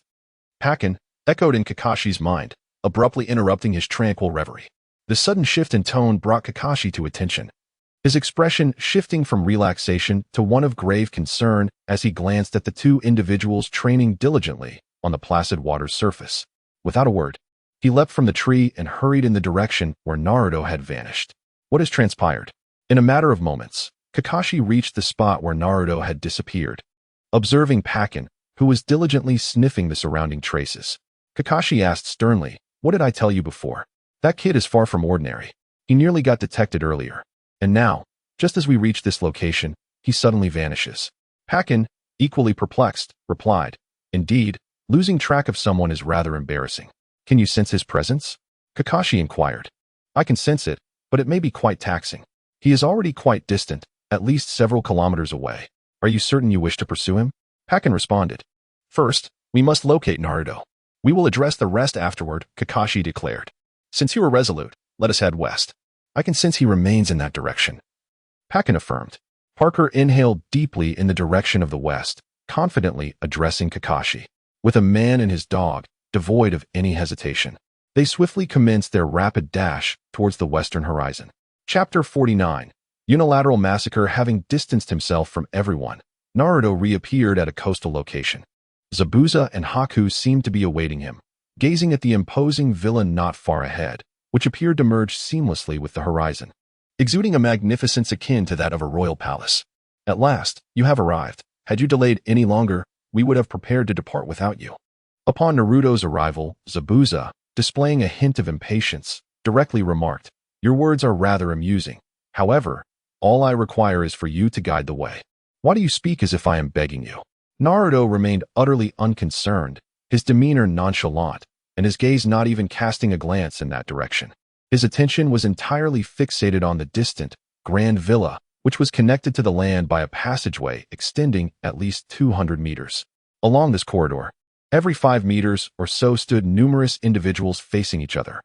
A: Pakin, echoed in Kakashi's mind, abruptly interrupting his tranquil reverie. The sudden shift in tone brought Kakashi to attention, his expression shifting from relaxation to one of grave concern as he glanced at the two individuals training diligently on the placid water's surface. Without a word, he leapt from the tree and hurried in the direction where Naruto had vanished. What has transpired? In a matter of moments, Kakashi reached the spot where Naruto had disappeared, observing Pakin, who was diligently sniffing the surrounding traces. Kakashi asked sternly, "What did I tell you before? That kid is far from ordinary. He nearly got detected earlier. And now, just as we reach this location, he suddenly vanishes." Pakin, equally perplexed, replied, "Indeed, losing track of someone is rather embarrassing. Can you sense his presence?" Kakashi inquired. "I can sense it, but it may be quite taxing. He is already quite distant, at least several kilometers away. Are you certain you wish to pursue him?" Pakin responded. "First, we must locate Naruto. We will address the rest afterward," Kakashi declared. "Since you are resolute, let us head west. I can sense he remains in that direction." Pakin affirmed. Parker inhaled deeply in the direction of the west, confidently addressing Kakashi. With a man and his dog, devoid of any hesitation, they swiftly commenced their rapid dash towards the western horizon. Chapter 49. Unilateral Massacre. Having distanced himself from everyone, Naruto reappeared at a coastal location. Zabuza and Haku seemed to be awaiting him, gazing at the imposing villa not far ahead, which appeared to merge seamlessly with the horizon, exuding a magnificence akin to that of a royal palace. "At last, you have arrived. Had you delayed any longer, we would have prepared to depart without you." Upon Naruto's arrival, Zabuza, displaying a hint of impatience, directly remarked, "Your words are rather amusing. However, all I require is for you to guide the way. Why do you speak as if I am begging you?" Naruto remained utterly unconcerned, his demeanor nonchalant, and his gaze not even casting a glance in that direction. His attention was entirely fixated on the distant, grand villa, which was connected to the land by a passageway extending at least 200 meters. Along this corridor, every 5 meters or so stood numerous individuals facing each other.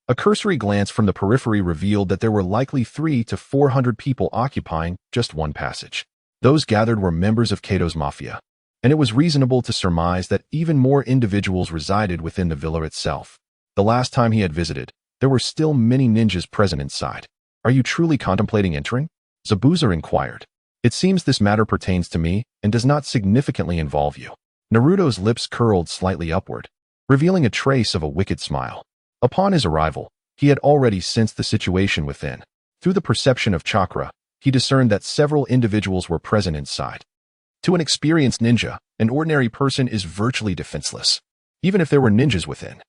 A: A cursory glance from the periphery revealed that there were likely 300 to 400 people occupying just one passage. Those gathered were members of Kato's mafia, and it was reasonable to surmise that even more individuals resided within the villa itself. The last time he had visited, there were still many ninjas present inside. "Are you truly contemplating entering?" Zabuza inquired. "It seems this matter pertains to me and does not significantly involve you." Naruto's lips curled slightly upward, revealing a trace of a wicked smile. Upon his arrival, he had already sensed the situation within. Through the perception of chakra, he discerned that several individuals were present inside. To an experienced ninja, an ordinary person is virtually defenseless, even if there were ninjas within.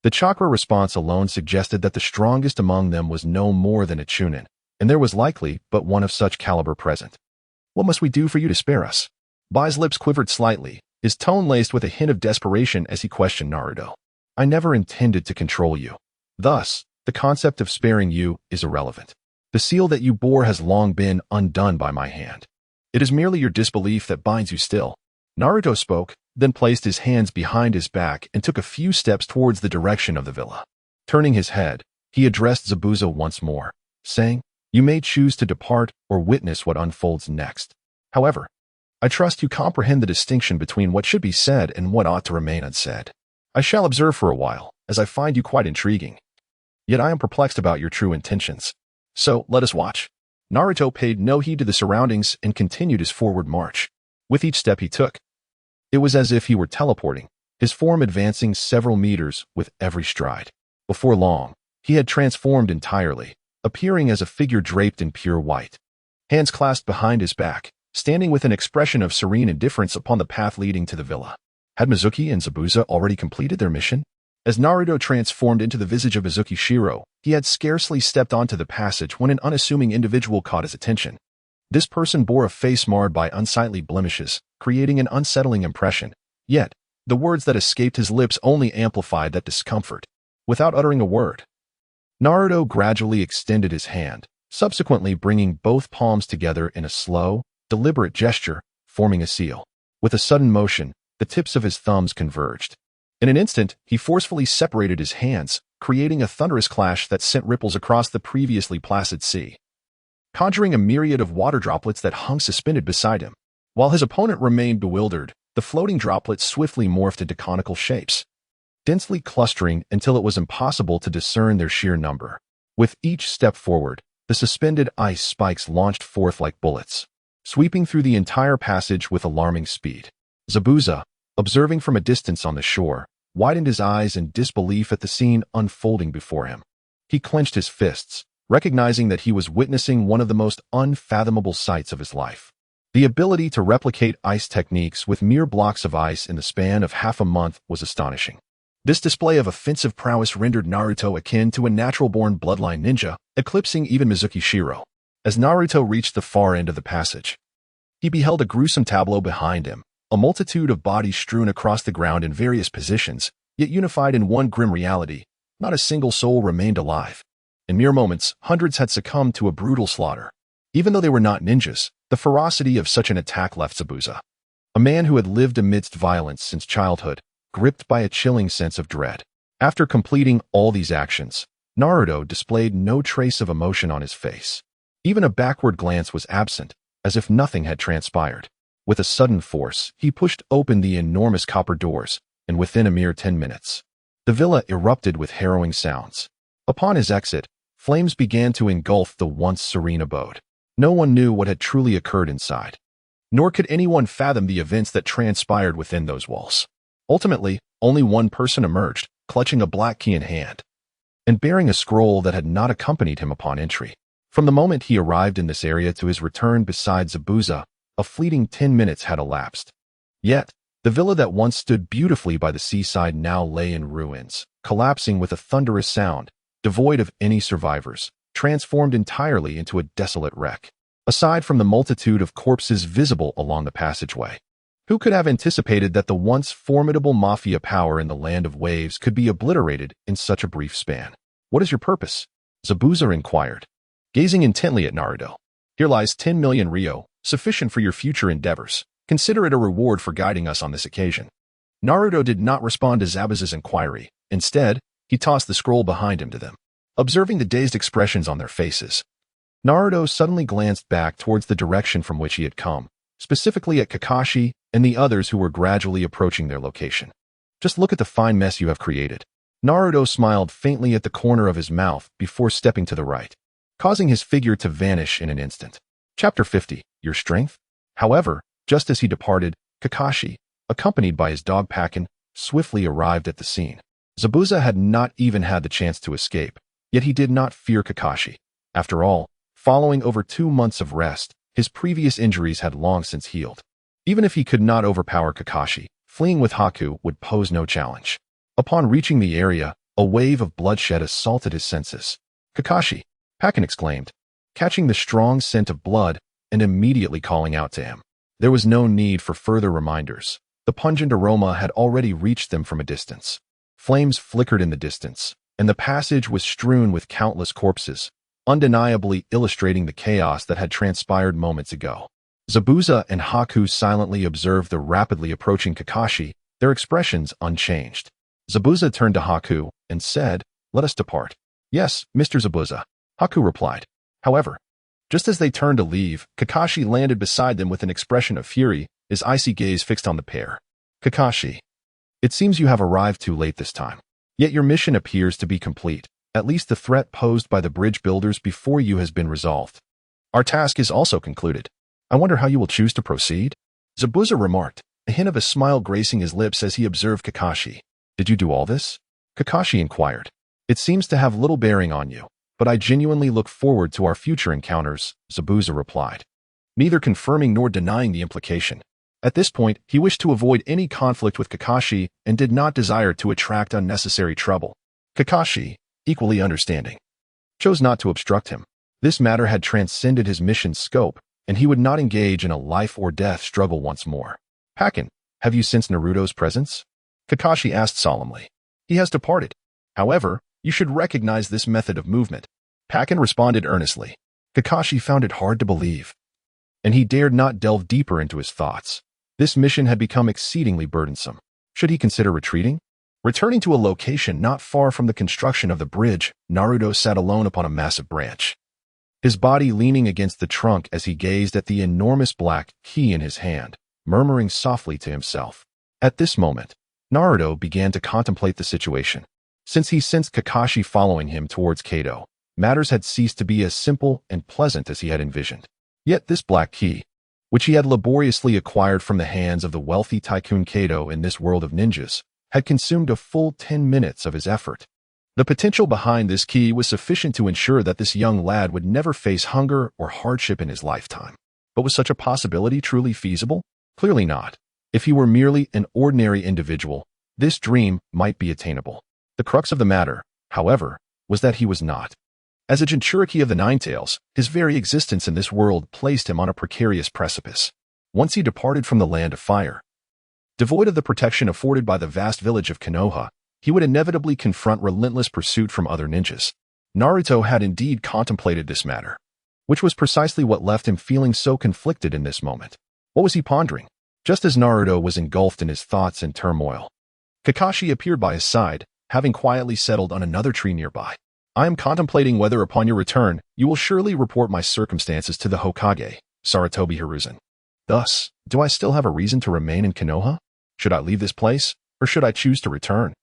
A: The chakra response alone suggested that the strongest among them was no more than a Chunin, and there was likely but one of such caliber present. "What must we do for you to spare us?" Bai's lips quivered slightly, his tone laced with a hint of desperation as he questioned Naruto. "I never intended to control you. Thus, the concept of sparing you is irrelevant. The seal that you bore has long been undone by my hand. It is merely your disbelief that binds you still." Naruto spoke, then placed his hands behind his back and took a few steps towards the direction of the villa. Turning his head, he addressed Zabuza once more, saying, "You may choose to depart or witness what unfolds next. However, I trust you comprehend the distinction between what should be said and what ought to remain unsaid. I shall observe for a while, as I find you quite intriguing. Yet I am perplexed about your true intentions. So let us watch." Naruto paid no heed to the surroundings and continued his forward march. With each step he took, it was as if he were teleporting, his form advancing several meters with every stride. Before long, he had transformed entirely, appearing as a figure draped in pure white, hands clasped behind his back, standing with an expression of serene indifference upon the path leading to the villa. Had Mizuki and Zabuza already completed their mission? As Naruto transformed into the visage of Mizuki Shiro, he had scarcely stepped onto the passage when an unassuming individual caught his attention. This person bore a face marred by unsightly blemishes, creating an unsettling impression. Yet, the words that escaped his lips only amplified that discomfort. Without uttering a word, Naruto gradually extended his hand, subsequently bringing both palms together in a slow, deliberate gesture, forming a seal. With a sudden motion, the tips of his thumbs converged. In an instant, he forcefully separated his hands, creating a thunderous clash that sent ripples across the previously placid sea, conjuring a myriad of water droplets that hung suspended beside him. While his opponent remained bewildered, the floating droplets swiftly morphed into conical shapes, densely clustering until it was impossible to discern their sheer number. With each step forward, the suspended ice spikes launched forth like bullets, sweeping through the entire passage with alarming speed. Zabuza, observing from a distance on the shore, widened his eyes in disbelief at the scene unfolding before him. He clenched his fists, recognizing that he was witnessing one of the most unfathomable sights of his life. The ability to replicate ice techniques with mere blocks of ice in the span of half a month was astonishing. This display of offensive prowess rendered Naruto akin to a natural-born bloodline ninja, eclipsing even Mizuki Shiro. As Naruto reached the far end of the passage, he beheld a gruesome tableau behind him, a multitude of bodies strewn across the ground in various positions, yet unified in one grim reality. Not a single soul remained alive. In mere moments, hundreds had succumbed to a brutal slaughter. Even though they were not ninjas, the ferocity of such an attack left Zabuza, a man who had lived amidst violence since childhood, gripped by a chilling sense of dread. After completing all these actions, Naruto displayed no trace of emotion on his face. Even a backward glance was absent, as if nothing had transpired. With a sudden force, he pushed open the enormous copper doors, and within a mere 10 minutes, the villa erupted with harrowing sounds. Upon his exit, flames began to engulf the once serene abode. No one knew what had truly occurred inside, nor could anyone fathom the events that transpired within those walls. Ultimately, only one person emerged, clutching a black key in hand, and bearing a scroll that had not accompanied him upon entry. From the moment he arrived in this area to his return beside Zabuza, a fleeting 10 minutes had elapsed. Yet, The villa that once stood beautifully by the seaside now lay in ruins, collapsing with a thunderous sound, devoid of any survivors, transformed entirely into a desolate wreck. Aside from the multitude of corpses visible along the passageway, who could have anticipated that the once formidable mafia power in the land of waves could be obliterated in such a brief span? What is your purpose? Zabuza inquired, gazing intently at Naruto. Here lies 10 million ryo, sufficient for your future endeavors. Consider it a reward for guiding us on this occasion. Naruto did not respond to Zabuza's inquiry. Instead, he tossed the scroll behind him to them. Observing the dazed expressions on their faces, Naruto suddenly glanced back towards the direction from which he had come, specifically at Kakashi and the others who were gradually approaching their location. Just look at the fine mess you have created. Naruto smiled faintly at the corner of his mouth before stepping to the right, causing his figure to vanish in an instant. Chapter 50. Your strength? However, just as he departed, Kakashi, accompanied by his dog Pakin, swiftly arrived at the scene. Zabuza had not even had the chance to escape, yet he did not fear Kakashi. After all, following over 2 months of rest, his previous injuries had long since healed. Even if he could not overpower Kakashi, fleeing with Haku would pose no challenge. Upon reaching the area, a wave of bloodshed assaulted his senses. Kakashi, Pakin exclaimed, catching the strong scent of blood and immediately calling out to him. There was no need for further reminders. The pungent aroma had already reached them from a distance. Flames flickered in the distance, and the passage was strewn with countless corpses, undeniably illustrating the chaos that had transpired moments ago. Zabuza and Haku silently observed the rapidly approaching Kakashi, their expressions unchanged. Zabuza turned to Haku and said, "Let us depart." "Yes, Mr. Zabuza," Haku replied. However, just as they turned to leave, Kakashi landed beside them with an expression of fury, his icy gaze fixed on the pair. "Kakashi, it seems you have arrived too late this time. Yet your mission appears to be complete. At least the threat posed by the bridge builders before you has been resolved. Our task is also concluded. I wonder how you will choose to proceed?" Zabuza remarked, a hint of a smile gracing his lips as he observed Kakashi. "Did you do all this?" Kakashi inquired. "It seems to have little bearing on you, but I genuinely look forward to our future encounters," Zabuza replied, neither confirming nor denying the implication. At this point, he wished to avoid any conflict with Kakashi and did not desire to attract unnecessary trouble. Kakashi, equally understanding, chose not to obstruct him. This matter had transcended his mission's scope, and he would not engage in a life-or-death struggle once more. "Pakin, have you sensed Naruto's presence?" Kakashi asked solemnly. "He has departed. However, you should recognize this method of movement." Pakin responded earnestly. Kakashi found it hard to believe, and he dared not delve deeper into his thoughts. This mission had become exceedingly burdensome. Should he consider retreating? Returning to a location not far from the construction of the bridge, Naruto sat alone upon a massive branch, his body leaning against the trunk as he gazed at the enormous black key in his hand, murmuring softly to himself. At this moment, Naruto began to contemplate the situation. Since he sensed Kakashi following him towards Kado, matters had ceased to be as simple and pleasant as he had envisioned. Yet this black key, which he had laboriously acquired from the hands of the wealthy tycoon Kado in this world of ninjas, had consumed a full 10 minutes of his effort. The potential behind this key was sufficient to ensure that this young lad would never face hunger or hardship in his lifetime. But was such a possibility truly feasible? Clearly not. If he were merely an ordinary individual, this dream might be attainable. The crux of the matter, however, was that he was not. As a Jinchuriki of the Nine Tails, his very existence in this world placed him on a precarious precipice. Once he departed from the land of fire, devoid of the protection afforded by the vast village of Konoha, he would inevitably confront relentless pursuit from other ninjas. Naruto had indeed contemplated this matter, which was precisely what left him feeling so conflicted in this moment. What was he pondering? Just as Naruto was engulfed in his thoughts and turmoil, Kakashi appeared by his side, having quietly settled on another tree nearby. "I am contemplating whether upon your return, you will surely report my circumstances to the Hokage, Sarutobi Hiruzen. Thus, do I still have a reason to remain in Konoha? Should I leave this place, or should I choose to return?"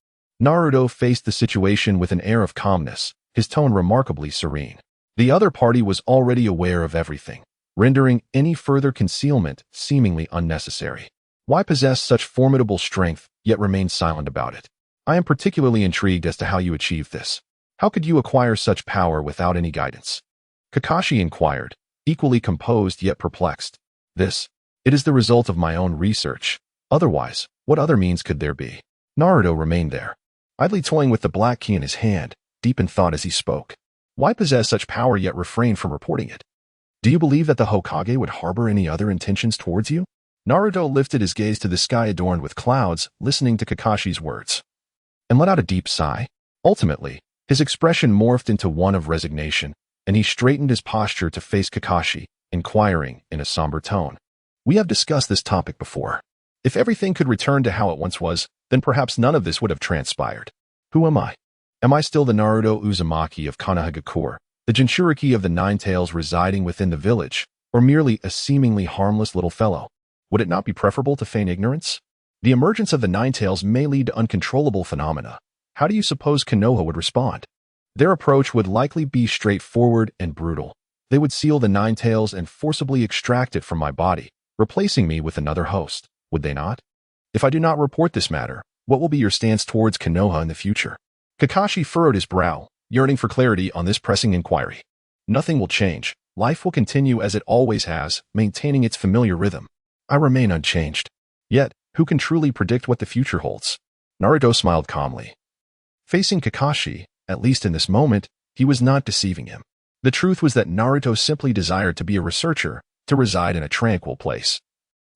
A: Naruto faced the situation with an air of calmness, his tone remarkably serene. The other party was already aware of everything, rendering any further concealment seemingly unnecessary. Why possess such formidable strength, yet remain silent about it? I am particularly intrigued as to how you achieved this. How could you acquire such power without any guidance? Kakashi inquired, equally composed yet perplexed. It is the result of my own research," Otherwise, what other means could there be? Naruto remained there, idly toying with the black key in his hand, deep in thought as he spoke. Why possess such power yet refrain from reporting it? Do you believe that the Hokage would harbor any other intentions towards you? Naruto lifted his gaze to the sky adorned with clouds, listening to Kakashi's words, and let out a deep sigh. Ultimately, his expression morphed into one of resignation, and he straightened his posture to face Kakashi, inquiring in a somber tone. We have discussed this topic before. If everything could return to how it once was, then perhaps none of this would have transpired. Who am I? Am I still the Naruto Uzumaki of Konoha, the Jinchuriki of the Nine Tails residing within the village, or merely a seemingly harmless little fellow? Would it not be preferable to feign ignorance? The emergence of the Nine Tails may lead to uncontrollable phenomena. How do you suppose Konoha would respond? Their approach would likely be straightforward and brutal. They would seal the Nine Tails and forcibly extract it from my body, replacing me with another host, would they not? If I do not report this matter, what will be your stance towards Konoha in the future? Kakashi furrowed his brow, yearning for clarity on this pressing inquiry. Nothing will change. Life will continue as it always has, maintaining its familiar rhythm. I remain unchanged. Yet, who can truly predict what the future holds? Naruto smiled calmly. Facing Kakashi, at least in this moment, he was not deceiving him. The truth was that Naruto simply desired to be a researcher, to reside in a tranquil place,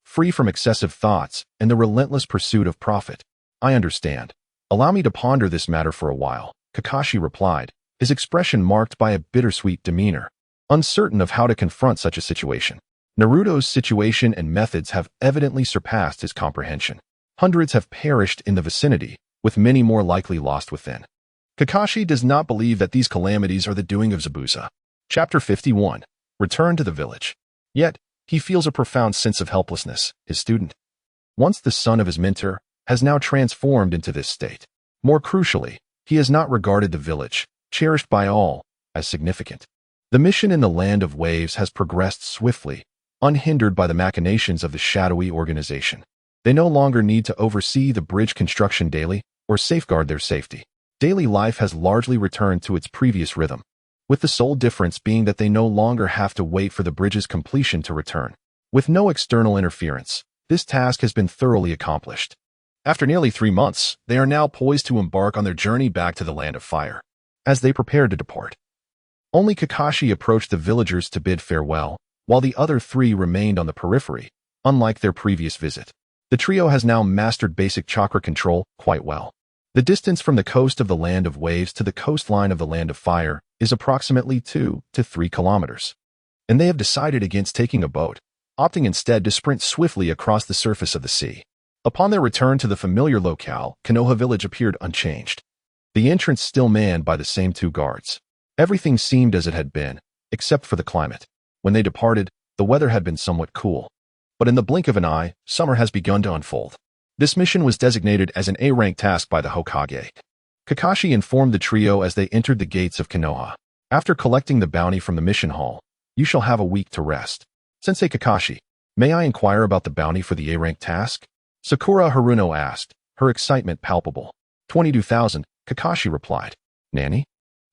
A: free from excessive thoughts and the relentless pursuit of profit. I understand. Allow me to ponder this matter for a while, Kakashi replied, his expression marked by a bittersweet demeanor, uncertain of how to confront such a situation. Naruto's situation and methods have evidently surpassed his comprehension. Hundreds have perished in the vicinity, with many more likely lost within. Kakashi does not believe that these calamities are the doing of Zabuza. Chapter 51. Return to the village. Yet, he feels a profound sense of helplessness, his student. Once the son of his mentor, has now transformed into this state. More crucially, he has not regarded the village, cherished by all, as significant. The mission in the Land of Waves has progressed swiftly, unhindered by the machinations of the shadowy organization. They no longer need to oversee the bridge construction daily or safeguard their safety. Daily life has largely returned to its previous rhythm, with the sole difference being that they no longer have to wait for the bridge's completion to return. With no external interference, this task has been thoroughly accomplished. After nearly 3 months, they are now poised to embark on their journey back to the Land of Fire. As they prepared to depart, only Kakashi approached the villagers to bid farewell, while the other 3 remained on the periphery, unlike their previous visit. The trio has now mastered basic chakra control quite well. The distance from the coast of the Land of Waves to the coastline of the Land of Fire is approximately 2 to 3 kilometers. And they have decided against taking a boat, opting instead to sprint swiftly across the surface of the sea. Upon their return to the familiar locale, Konoha village appeared unchanged. The entrance still manned by the same 2 guards. Everything seemed as it had been, except for the climate. When they departed, the weather had been somewhat cool. But in the blink of an eye, summer has begun to unfold. This mission was designated as an A-rank task by the Hokage. Kakashi informed the trio as they entered the gates of Konoha. After collecting the bounty from the mission hall, you shall have a week to rest. Sensei Kakashi, may I inquire about the bounty for the A-rank task? Sakura Haruno asked, her excitement palpable. 22,000, Kakashi replied. Nani?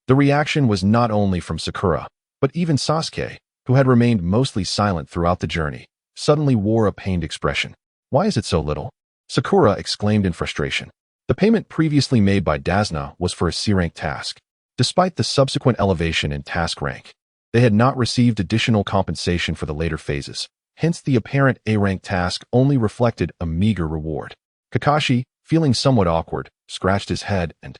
A: The reaction was not only from Sakura, but even Sasuke, who had remained mostly silent throughout the journey, suddenly wore a pained expression. Why is it so little? Sakura exclaimed in frustration. The payment previously made by Dasna was for a C-rank task. Despite the subsequent elevation in task rank, they had not received additional compensation for the later phases. Hence, the apparent A-rank task only reflected a meager reward. Kakashi, feeling somewhat awkward, scratched his head and,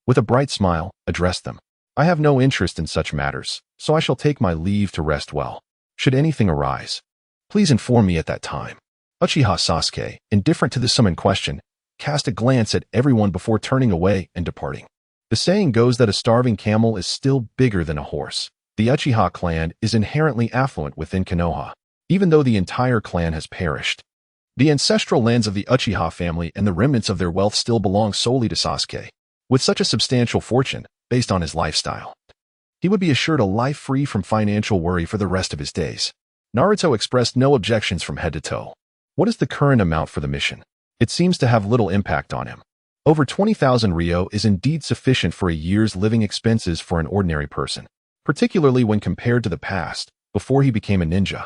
A: with a bright smile, addressed them. I have no interest in such matters, so I shall take my leave to rest well. Should anything arise, please inform me at that time. Uchiha Sasuke, indifferent to the sum in question, cast a glance at everyone before turning away and departing. The saying goes that a starving camel is still bigger than a horse. The Uchiha clan is inherently affluent within Konoha, even though the entire clan has perished. The ancestral lands of the Uchiha family and the remnants of their wealth still belong solely to Sasuke. With such a substantial fortune, based on his lifestyle, he would be assured a life free from financial worry for the rest of his days. Naruto expressed no objections from head to toe. What is the current amount for the mission? It seems to have little impact on him. Over 20,000 ryo is indeed sufficient for a year's living expenses for an ordinary person, particularly when compared to the past, before he became a ninja.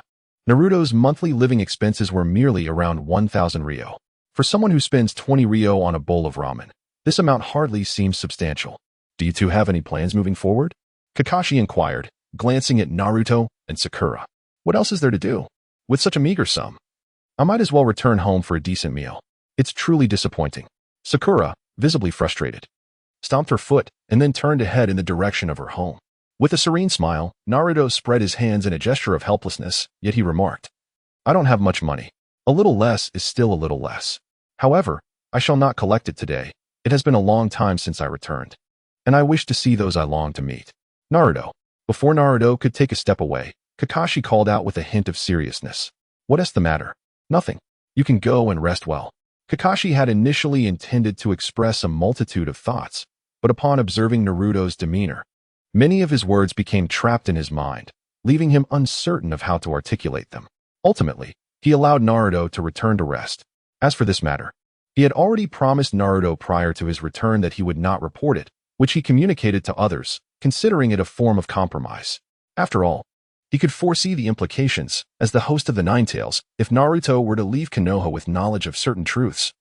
A: Naruto's monthly living expenses were merely around 1,000 ryo. For someone who spends 20 ryo on a bowl of ramen, this amount hardly seems substantial. Do you two have any plans moving forward? Kakashi inquired, glancing at Naruto and Sakura. What else is there to do? With such a meager sum, I might as well return home for a decent meal. It's truly disappointing. Sakura, visibly frustrated, stomped her foot and then turned to head in the direction of her home. With a serene smile, Naruto spread his hands in a gesture of helplessness, yet he remarked, I don't have much money. A little less is still a little less. However, I shall not collect it today. It has been a long time since I returned, and I wish to see those I long to meet. Naruto. Before Naruto could take a step away, Kakashi called out with a hint of seriousness. What is the matter? Nothing. You can go and rest well. Kakashi had initially intended to express a multitude of thoughts, but upon observing Naruto's demeanor, many of his words became trapped in his mind, leaving him uncertain of how to articulate them. Ultimately, he allowed Naruto to return to rest. As for this matter, he had already promised Naruto prior to his return that he would not report it, which he communicated to others, considering it a form of compromise. After all, he could foresee the implications, as the host of the Nine Tails, if Naruto were to leave Konoha with knowledge of certain truths.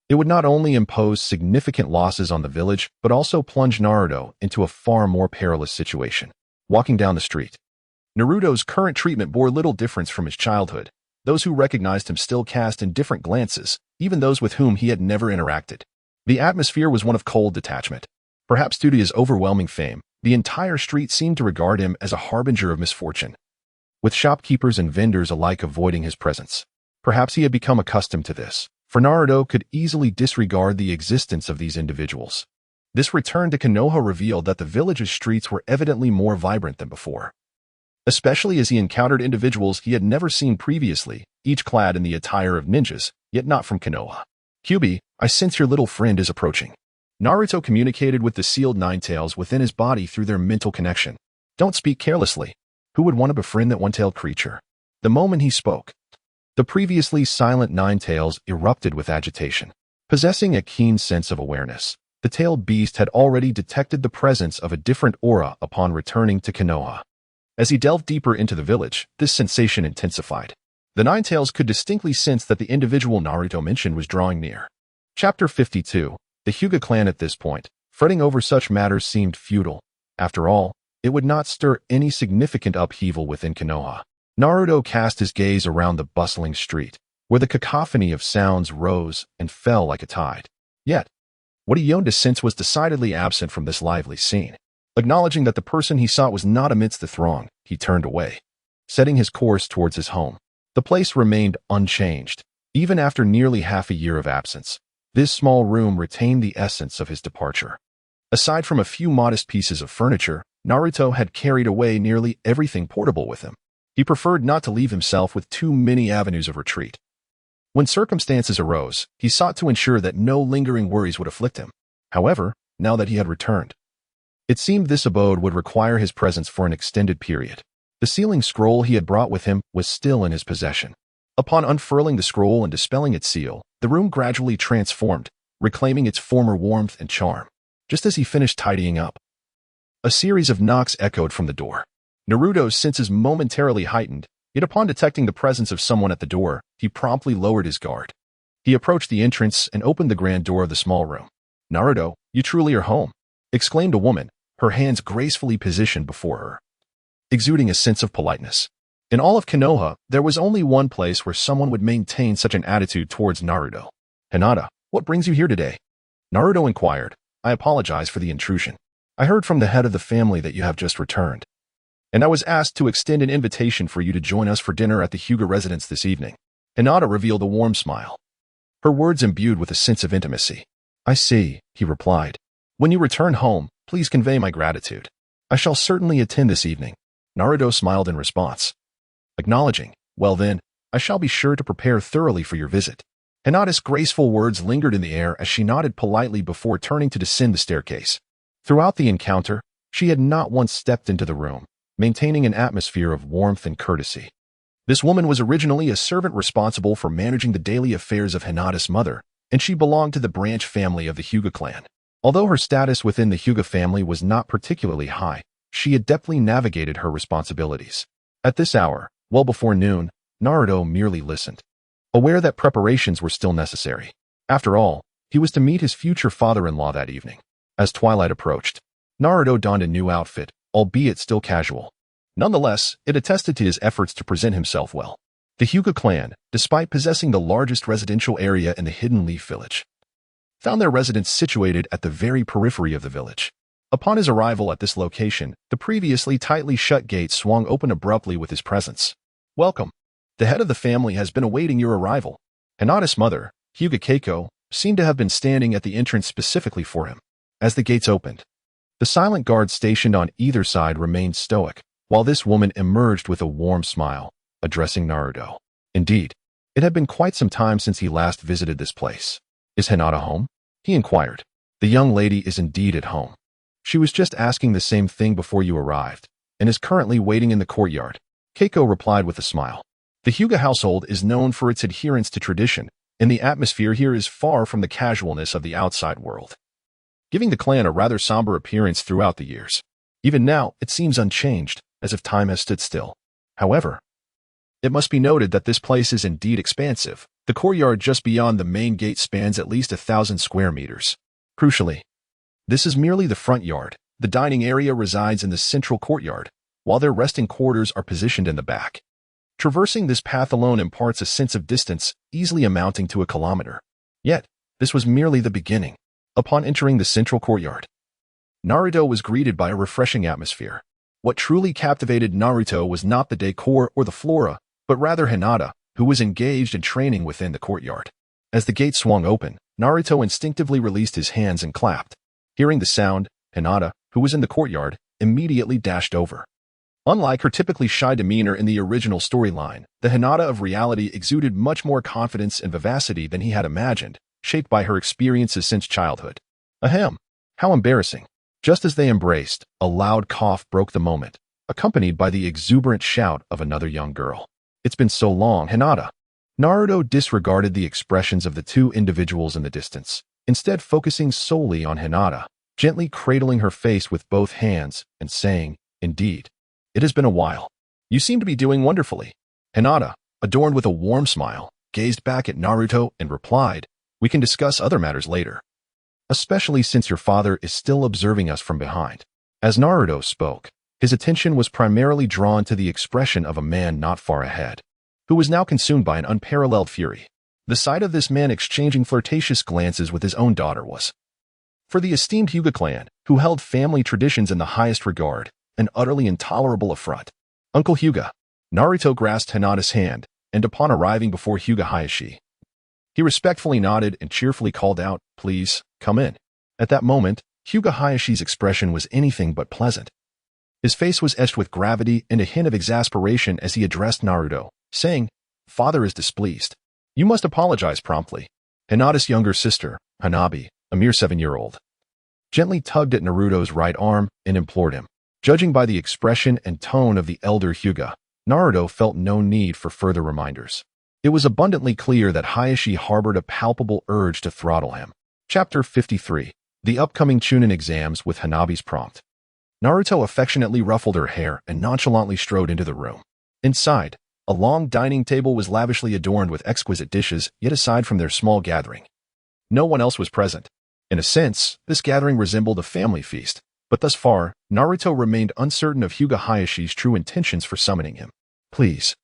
A: It would not only impose significant losses on the village, but also plunge Naruto into a far more perilous situation. Walking down the street, Naruto's current treatment bore little difference from his childhood. Those who recognized him still cast indifferent glances, even those with whom he had never interacted. The atmosphere was one of cold detachment. Perhaps due to his overwhelming fame, the entire street seemed to regard him as a harbinger of misfortune, with shopkeepers and vendors alike avoiding his presence. Perhaps he had become accustomed to this, for Naruto could easily disregard the existence of these individuals. This return to Konoha revealed that the village's streets were evidently more vibrant than before, especially as he encountered individuals he had never seen previously, each clad in the attire of ninjas, yet not from Konoha. Kyubi, I sense your little friend is approaching. Naruto communicated with the sealed Nine Tails within his body through their mental connection. Don't speak carelessly. Who would want to befriend that one-tailed creature? The moment he spoke, the previously silent Nine Tails erupted with agitation. Possessing a keen sense of awareness, the tailed beast had already detected the presence of a different aura upon returning to Konoha. As he delved deeper into the village, this sensation intensified. The Nine Tails could distinctly sense that the individual Naruto mentioned was drawing near. Chapter 52. The Hyuga clan at this point, fretting over such matters seemed futile. After all, it would not stir any significant upheaval within Konoha. Naruto cast his gaze around the bustling street, where the cacophony of sounds rose and fell like a tide. Yet, what he yearned to sense was decidedly absent from this lively scene. Acknowledging that the person he sought was not amidst the throng, he turned away, setting his course towards his home. The place remained unchanged, even after nearly half a year of absence. This small room retained the essence of his departure. Aside from a few modest pieces of furniture, Naruto had carried away nearly everything portable with him. He preferred not to leave himself with too many avenues of retreat. When circumstances arose, he sought to ensure that no lingering worries would afflict him. However, now that he had returned, it seemed this abode would require his presence for an extended period. The sealing scroll he had brought with him was still in his possession. Upon unfurling the scroll and dispelling its seal, the room gradually transformed, reclaiming its former warmth and charm. Just as he finished tidying up, a series of knocks echoed from the door. Naruto's senses momentarily heightened, yet upon detecting the presence of someone at the door, he promptly lowered his guard. He approached the entrance and opened the grand door of the small room. Naruto, you truly are home, exclaimed a woman, her hands gracefully positioned before her, exuding a sense of politeness. In all of Konoha, there was only one place where someone would maintain such an attitude towards Naruto. Hinata, what brings you here today? Naruto inquired. I apologize for the intrusion. I heard from the head of the family that you have just returned, and I was asked to extend an invitation for you to join us for dinner at the Hyuga residence this evening. Hinata revealed a warm smile, her words imbued with a sense of intimacy. I see, he replied. When you return home, please convey my gratitude. I shall certainly attend this evening. Naruto smiled in response, acknowledging, well then, I shall be sure to prepare thoroughly for your visit. Hinata's graceful words lingered in the air as she nodded politely before turning to descend the staircase. Throughout the encounter, she had not once stepped into the room, maintaining an atmosphere of warmth and courtesy. This woman was originally a servant responsible for managing the daily affairs of Hinata's mother, and she belonged to the branch family of the Hyuga clan. Although her status within the Hyuga family was not particularly high, she adeptly navigated her responsibilities. At this hour, well before noon, Naruto merely listened. aware that preparations were still necessary. After all, he was to meet his future father-in-law that evening. As twilight approached, Naruto donned a new outfit, albeit still casual. Nonetheless, it attested to his efforts to present himself well. The Hyuga clan, despite possessing the largest residential area in the Hidden Leaf Village, found their residence situated at the very periphery of the village. Upon his arrival at this location, the previously tightly shut gate swung open abruptly with his presence. Welcome. The head of the family has been awaiting your arrival. Hinata's mother, Hyuga Keiko, seemed to have been standing at the entrance specifically for him. As the gates opened, the silent guards stationed on either side remained stoic, while this woman emerged with a warm smile, addressing Naruto. Indeed, it had been quite some time since he last visited this place. Is Hinata home? He inquired. The young lady is indeed at home. She was just asking the same thing before you arrived, and is currently waiting in the courtyard, Keiko replied with a smile. The Hyuga household is known for its adherence to tradition, and the atmosphere here is far from the casualness of the outside world, giving the clan a rather somber appearance throughout the years. Even now, it seems unchanged, as if time has stood still. However, it must be noted that this place is indeed expansive. The courtyard just beyond the main gate spans at least 1,000 square meters. Crucially, this is merely the front yard. The dining area resides in the central courtyard, while their resting quarters are positioned in the back. Traversing this path alone imparts a sense of distance, easily amounting to a kilometer. Yet, this was merely the beginning. Upon entering the central courtyard, Naruto was greeted by a refreshing atmosphere. What truly captivated Naruto was not the decor or the flora, but rather Hinata, who was engaged in training within the courtyard. As the gate swung open, Naruto instinctively released his hands and clapped. Hearing the sound, Hinata, who was in the courtyard, immediately dashed over. Unlike her typically shy demeanor in the original storyline, the Hinata of reality exuded much more confidence and vivacity than he had imagined, shaped by her experiences since childhood. Ahem! How embarrassing. Just as they embraced, a loud cough broke the moment, accompanied by the exuberant shout of another young girl. It's been so long, Hinata. Naruto disregarded the expressions of the two individuals in the distance, instead focusing solely on Hinata, gently cradling her face with both hands and saying, Indeed, it has been a while. You seem to be doing wonderfully. Hinata, adorned with a warm smile, gazed back at Naruto and replied, We can discuss other matters later, especially since your father is still observing us from behind. As Naruto spoke, his attention was primarily drawn to the expression of a man not far ahead, who was now consumed by an unparalleled fury. The sight of this man exchanging flirtatious glances with his own daughter was, for the esteemed Hyuga clan, who held family traditions in the highest regard, an utterly intolerable affront. Uncle Hyuga. Naruto grasped Hinata's hand, and upon arriving before Hyuga Hayashi, he respectfully nodded and cheerfully called out, Please, come in. At that moment, Hyuga Hayashi's expression was anything but pleasant. His face was etched with gravity and a hint of exasperation as he addressed Naruto, saying, Father is displeased. You must apologize promptly. Hinata's younger sister, Hanabi, a mere 7-year-old, gently tugged at Naruto's right arm and implored him. Judging by the expression and tone of the elder Hyuga, Naruto felt no need for further reminders. It was abundantly clear that Hayashi harbored a palpable urge to throttle him. Chapter 53. The upcoming Chunin exams with Hanabi's prompt. Naruto affectionately ruffled her hair and nonchalantly strode into the room. Inside, a long dining table was lavishly adorned with exquisite dishes, yet aside from their small gathering, no one else was present. In a sense, this gathering resembled a family feast, but thus far, Naruto remained uncertain of Hyuga Hayashi's true intentions for summoning him. Please,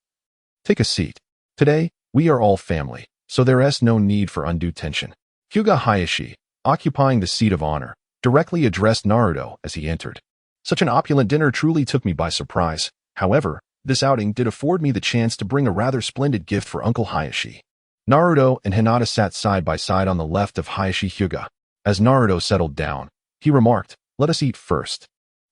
A: take a seat. Today, we are all family, so there is no need for undue tension. Hyuga Hayashi, occupying the seat of honor, directly addressed Naruto as he entered. Such an opulent dinner truly took me by surprise. However, this outing did afford me the chance to bring a rather splendid gift for Uncle Hayashi. Naruto and Hinata sat side by side on the left of Hayashi Hyuga. As Naruto settled down, he remarked, Let us eat first.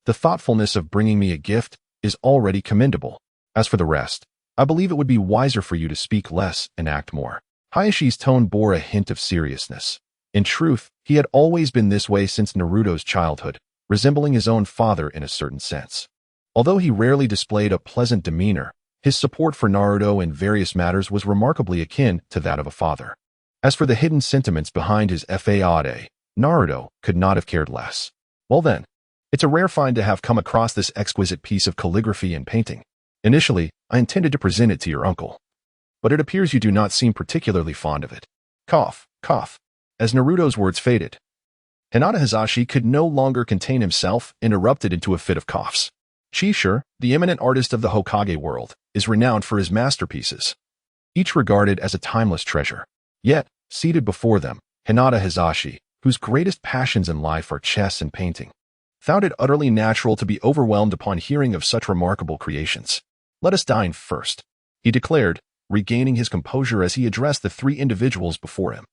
A: The thoughtfulness of bringing me a gift is already commendable. As for the rest, I believe it would be wiser for you to speak less and act more. Hayashi's tone bore a hint of seriousness. In truth, he had always been this way since Naruto's childhood, resembling his own father in a certain sense. Although he rarely displayed a pleasant demeanor, his support for Naruto in various matters was remarkably akin to that of a father. As for the hidden sentiments behind his fade, Naruto could not have cared less. Well then, it's a rare find to have come across this exquisite piece of calligraphy and painting. Initially, I intended to present it to your uncle, but it appears you do not seem particularly fond of it. Cough, cough. As Naruto's words faded, Hinata Hisashi could no longer contain himself and erupted into a fit of coughs. Chishire, the eminent artist of the Hokage world, is renowned for his masterpieces, each regarded as a timeless treasure. Yet, seated before them, Hinata Hisashi, whose greatest passions in life are chess and painting, found it utterly natural to be overwhelmed upon hearing of such remarkable creations. "Let us dine first," he declared, regaining his composure as he addressed the three individuals before him.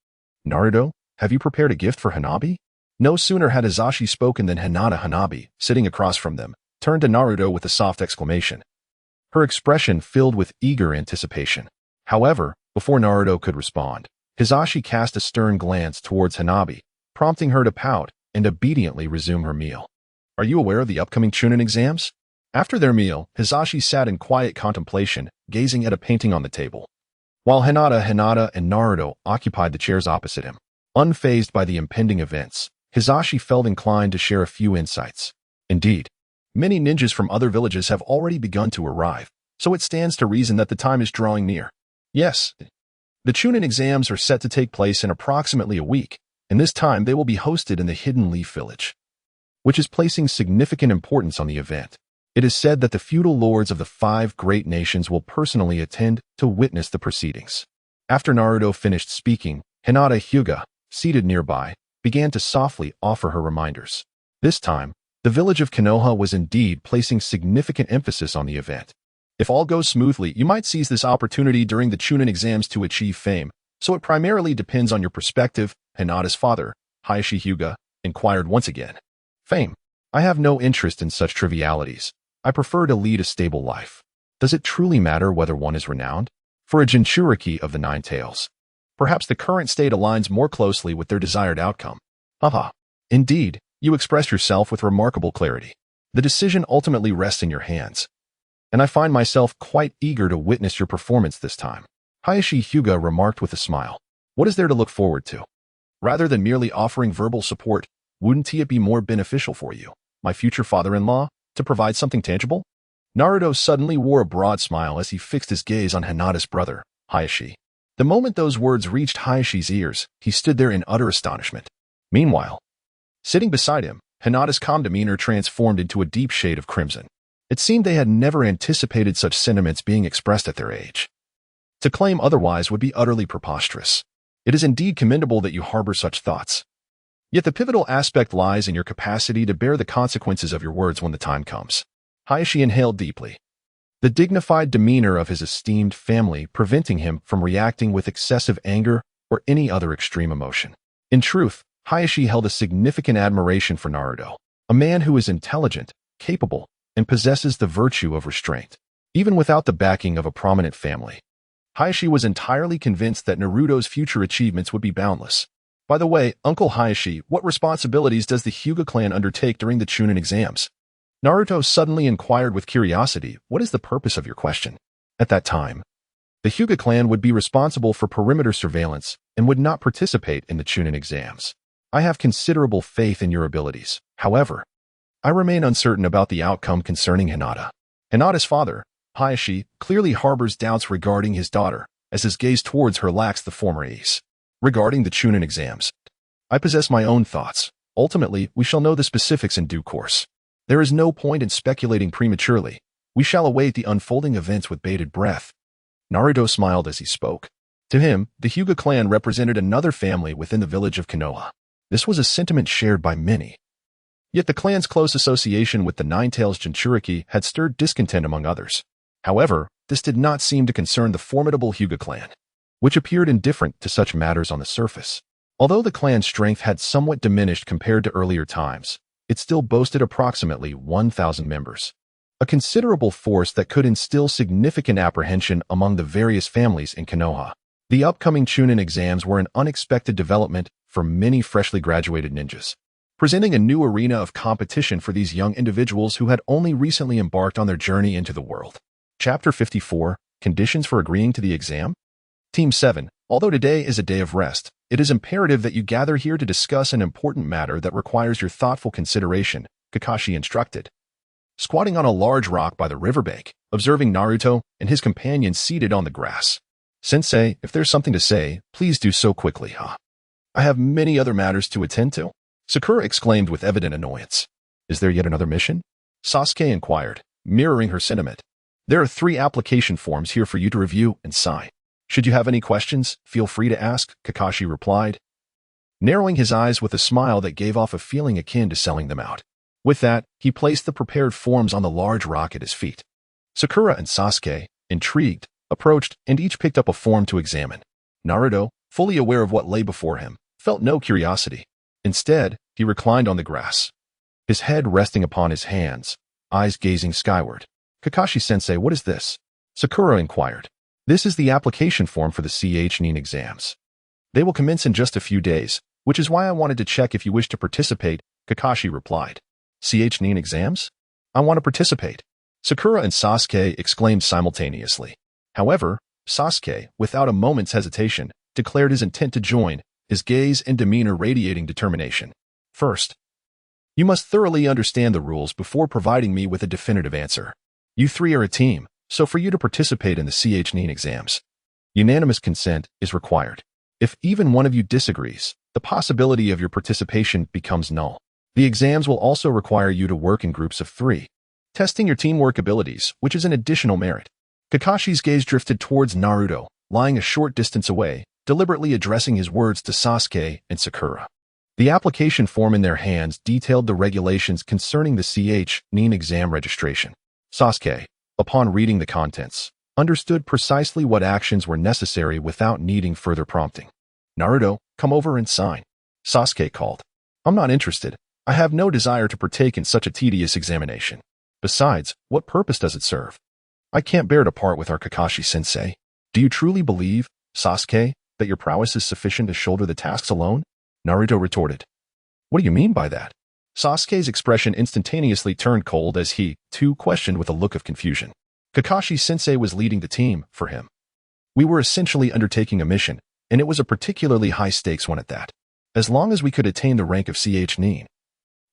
A: "Naruto, have you prepared a gift for Hanabi?" No sooner had Hisashi spoken than Hinata Hanabi, sitting across from them, turned to Naruto with a soft exclamation, her expression filled with eager anticipation. However, before Naruto could respond, Hisashi cast a stern glance towards Hanabi, prompting her to pout and obediently resume her meal. "Are you aware of the upcoming Chunin exams?" After their meal, Hisashi sat in quiet contemplation, gazing at a painting on the table, while Hinata, and Naruto occupied the chairs opposite him. Unfazed by the impending events, Hisashi felt inclined to share a few insights. Indeed, many ninjas from other villages have already begun to arrive, so it stands to reason that the time is drawing near. Yes, the Chunin exams are set to take place in approximately a week, and this time they will be hosted in the Hidden Leaf Village, which is placing significant importance on the event. It is said that the feudal lords of the 5 great nations will personally attend to witness the proceedings. After Naruto finished speaking, Hinata Hyuga, seated nearby, began to softly offer her reminders. This time, the village of Konoha was indeed placing significant emphasis on the event. "If all goes smoothly, you might seize this opportunity during the Chunin exams to achieve fame, so it primarily depends on your perspective," Hinata's father, Hisashi Hyuga, inquired once again. "Fame? I have no interest in such trivialities. I prefer to lead a stable life. Does it truly matter whether one is renowned? For a Jinchuriki of the Nine Tails, perhaps the current state aligns more closely with their desired outcome." "Haha. Indeed, you express yourself with remarkable clarity. The decision ultimately rests in your hands, and I find myself quite eager to witness your performance this time," Hisashi Hyuga remarked with a smile. "What is there to look forward to? Rather than merely offering verbal support, wouldn't it be more beneficial for you, my future father-in-law, to provide something tangible?" Naruto suddenly wore a broad smile as he fixed his gaze on Hinata's brother, Hisashi. The moment those words reached Hayashi's ears, he stood there in utter astonishment. Meanwhile, sitting beside him, Hinata's calm demeanor transformed into a deep shade of crimson. It seemed they had never anticipated such sentiments being expressed at their age. To claim otherwise would be utterly preposterous. It is indeed commendable that you harbor such thoughts. Yet the pivotal aspect lies in your capacity to bear the consequences of your words when the time comes. Hisashi inhaled deeply, the dignified demeanor of his esteemed family preventing him from reacting with excessive anger or any other extreme emotion. In truth, Hisashi held a significant admiration for Naruto, a man who is intelligent, capable, and possesses the virtue of restraint, even without the backing of a prominent family. Hisashi was entirely convinced that Naruto's future achievements would be boundless. "By the way, Uncle Hisashi, what responsibilities does the Hyuga clan undertake during the Chunin exams?" Naruto suddenly inquired with curiosity, "What is the purpose of your question?" At that time, the Hyuga clan would be responsible for perimeter surveillance and would not participate in the Chunin exams. "I have considerable faith in your abilities. However, I remain uncertain about the outcome concerning Hinata." Hinata's father, Hisashi, clearly harbors doubts regarding his daughter, as his gaze towards her lacks the former ease. "Regarding the Chunin exams, I possess my own thoughts. Ultimately, we shall know the specifics in due course. There is no point in speculating prematurely. We shall await the unfolding events with bated breath." Naruto smiled as he spoke. To him, the Hyuga clan represented another family within the village of Konoha. This was a sentiment shared by many. Yet the clan's close association with the Nine-Tails Jinchuriki had stirred discontent among others. However, this did not seem to concern the formidable Hyuga clan, which appeared indifferent to such matters on the surface. Although the clan's strength had somewhat diminished compared to earlier times, it still boasted approximately 1,000 members, a considerable force that could instill significant apprehension among the various families in Konoha. The upcoming Chunin exams were an unexpected development for many freshly graduated ninjas, presenting a new arena of competition for these young individuals who had only recently embarked on their journey into the world. Chapter 54, Conditions for Agreeing to the Exam? Team 7, although today is a day of rest, it is imperative that you gather here to discuss an important matter that requires your thoughtful consideration, Kakashi instructed. Squatting on a large rock by the riverbank, observing Naruto and his companions seated on the grass, Sensei, if there's something to say, please do so quickly, huh? I have many other matters to attend to. Sakura exclaimed with evident annoyance. Is there yet another mission? Sasuke inquired, mirroring her sentiment. There are 3 application forms here for you to review and sign. Should you have any questions, feel free to ask, Kakashi replied, narrowing his eyes with a smile that gave off a feeling akin to selling them out. With that, he placed the prepared forms on the large rock at his feet. Sakura and Sasuke, intrigued, approached and each picked up a form to examine. Naruto, fully aware of what lay before him, felt no curiosity. Instead, he reclined on the grass, his head resting upon his hands, eyes gazing skyward. Kakashi-sensei, what is this? Sakura inquired. This is the application form for the Chunin exams. They will commence in just a few days, which is why I wanted to check if you wish to participate, Kakashi replied. Chunin exams? I want to participate. Sakura and Sasuke exclaimed simultaneously. However, Sasuke, without a moment's hesitation, declared his intent to join, his gaze and demeanor radiating determination. First, you must thoroughly understand the rules before providing me with a definitive answer. You 3 are a team, so for you to participate in the Chunin exams, unanimous consent is required. If even one of you disagrees, the possibility of your participation becomes null. The exams will also require you to work in groups of 3, testing your teamwork abilities, which is an additional merit. Kakashi's gaze drifted towards Naruto, lying a short distance away, deliberately addressing his words to Sasuke and Sakura. The application form in their hands detailed the regulations concerning the Chunin exam registration. Sasuke, upon reading the contents, understood precisely what actions were necessary without needing further prompting. Naruto, come over and sign. Sasuke called. I'm not interested. I have no desire to partake in such a tedious examination. Besides, what purpose does it serve? I can't bear to part with our Kakashi-sensei. Do you truly believe, Sasuke, that your prowess is sufficient to shoulder the tasks alone? Naruto retorted. What do you mean by that? Sasuke's expression instantaneously turned cold as he, too, questioned with a look of confusion. Kakashi-sensei was leading the team, for him. We were essentially undertaking a mission, and it was a particularly high-stakes one at that. As long as we could attain the rank of Chunin,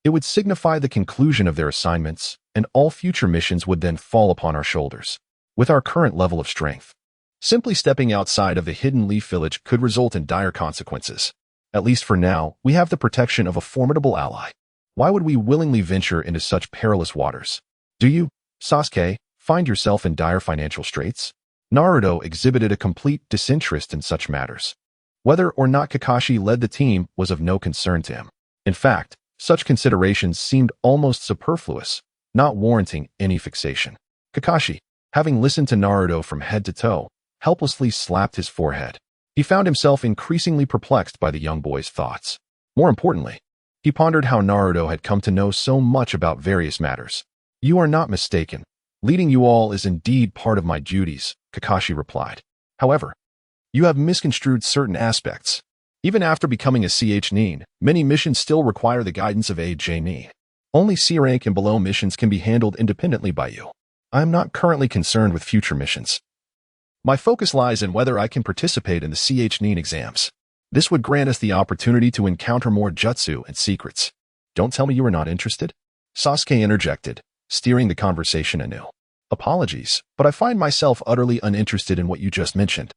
A: it would signify the conclusion of their assignments, and all future missions would then fall upon our shoulders. With our current level of strength, simply stepping outside of the Hidden Leaf Village could result in dire consequences. At least for now, we have the protection of a formidable ally. Why would we willingly venture into such perilous waters? Do you, Sasuke, find yourself in dire financial straits? Naruto exhibited a complete disinterest in such matters. Whether or not Kakashi led the team was of no concern to him. In fact, such considerations seemed almost superfluous, not warranting any fixation. Kakashi, having listened to Naruto from head to toe, helplessly slapped his forehead. He found himself increasingly perplexed by the young boy's thoughts. More importantly, he pondered how Naruto had come to know so much about various matters. You are not mistaken. Leading you all is indeed part of my duties, Kakashi replied. However, you have misconstrued certain aspects. Even after becoming a Chunin, many missions still require the guidance of a Chunin. Only C rank and below missions can be handled independently by you. I am not currently concerned with future missions. My focus lies in whether I can participate in the Chunin exams. This would grant us the opportunity to encounter more jutsu and secrets. Don't tell me you are not interested? Sasuke interjected, steering the conversation anew. Apologies, but I find myself utterly uninterested in what you just mentioned.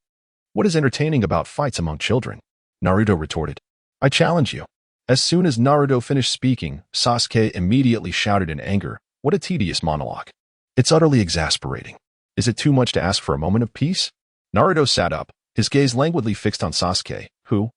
A: What is entertaining about fights among children? Naruto retorted. I challenge you. As soon as Naruto finished speaking, Sasuke immediately shouted in anger, what a tedious monologue. It's utterly exasperating. Is it too much to ask for a moment of peace? Naruto sat up, his gaze languidly fixed on Sasuke, who,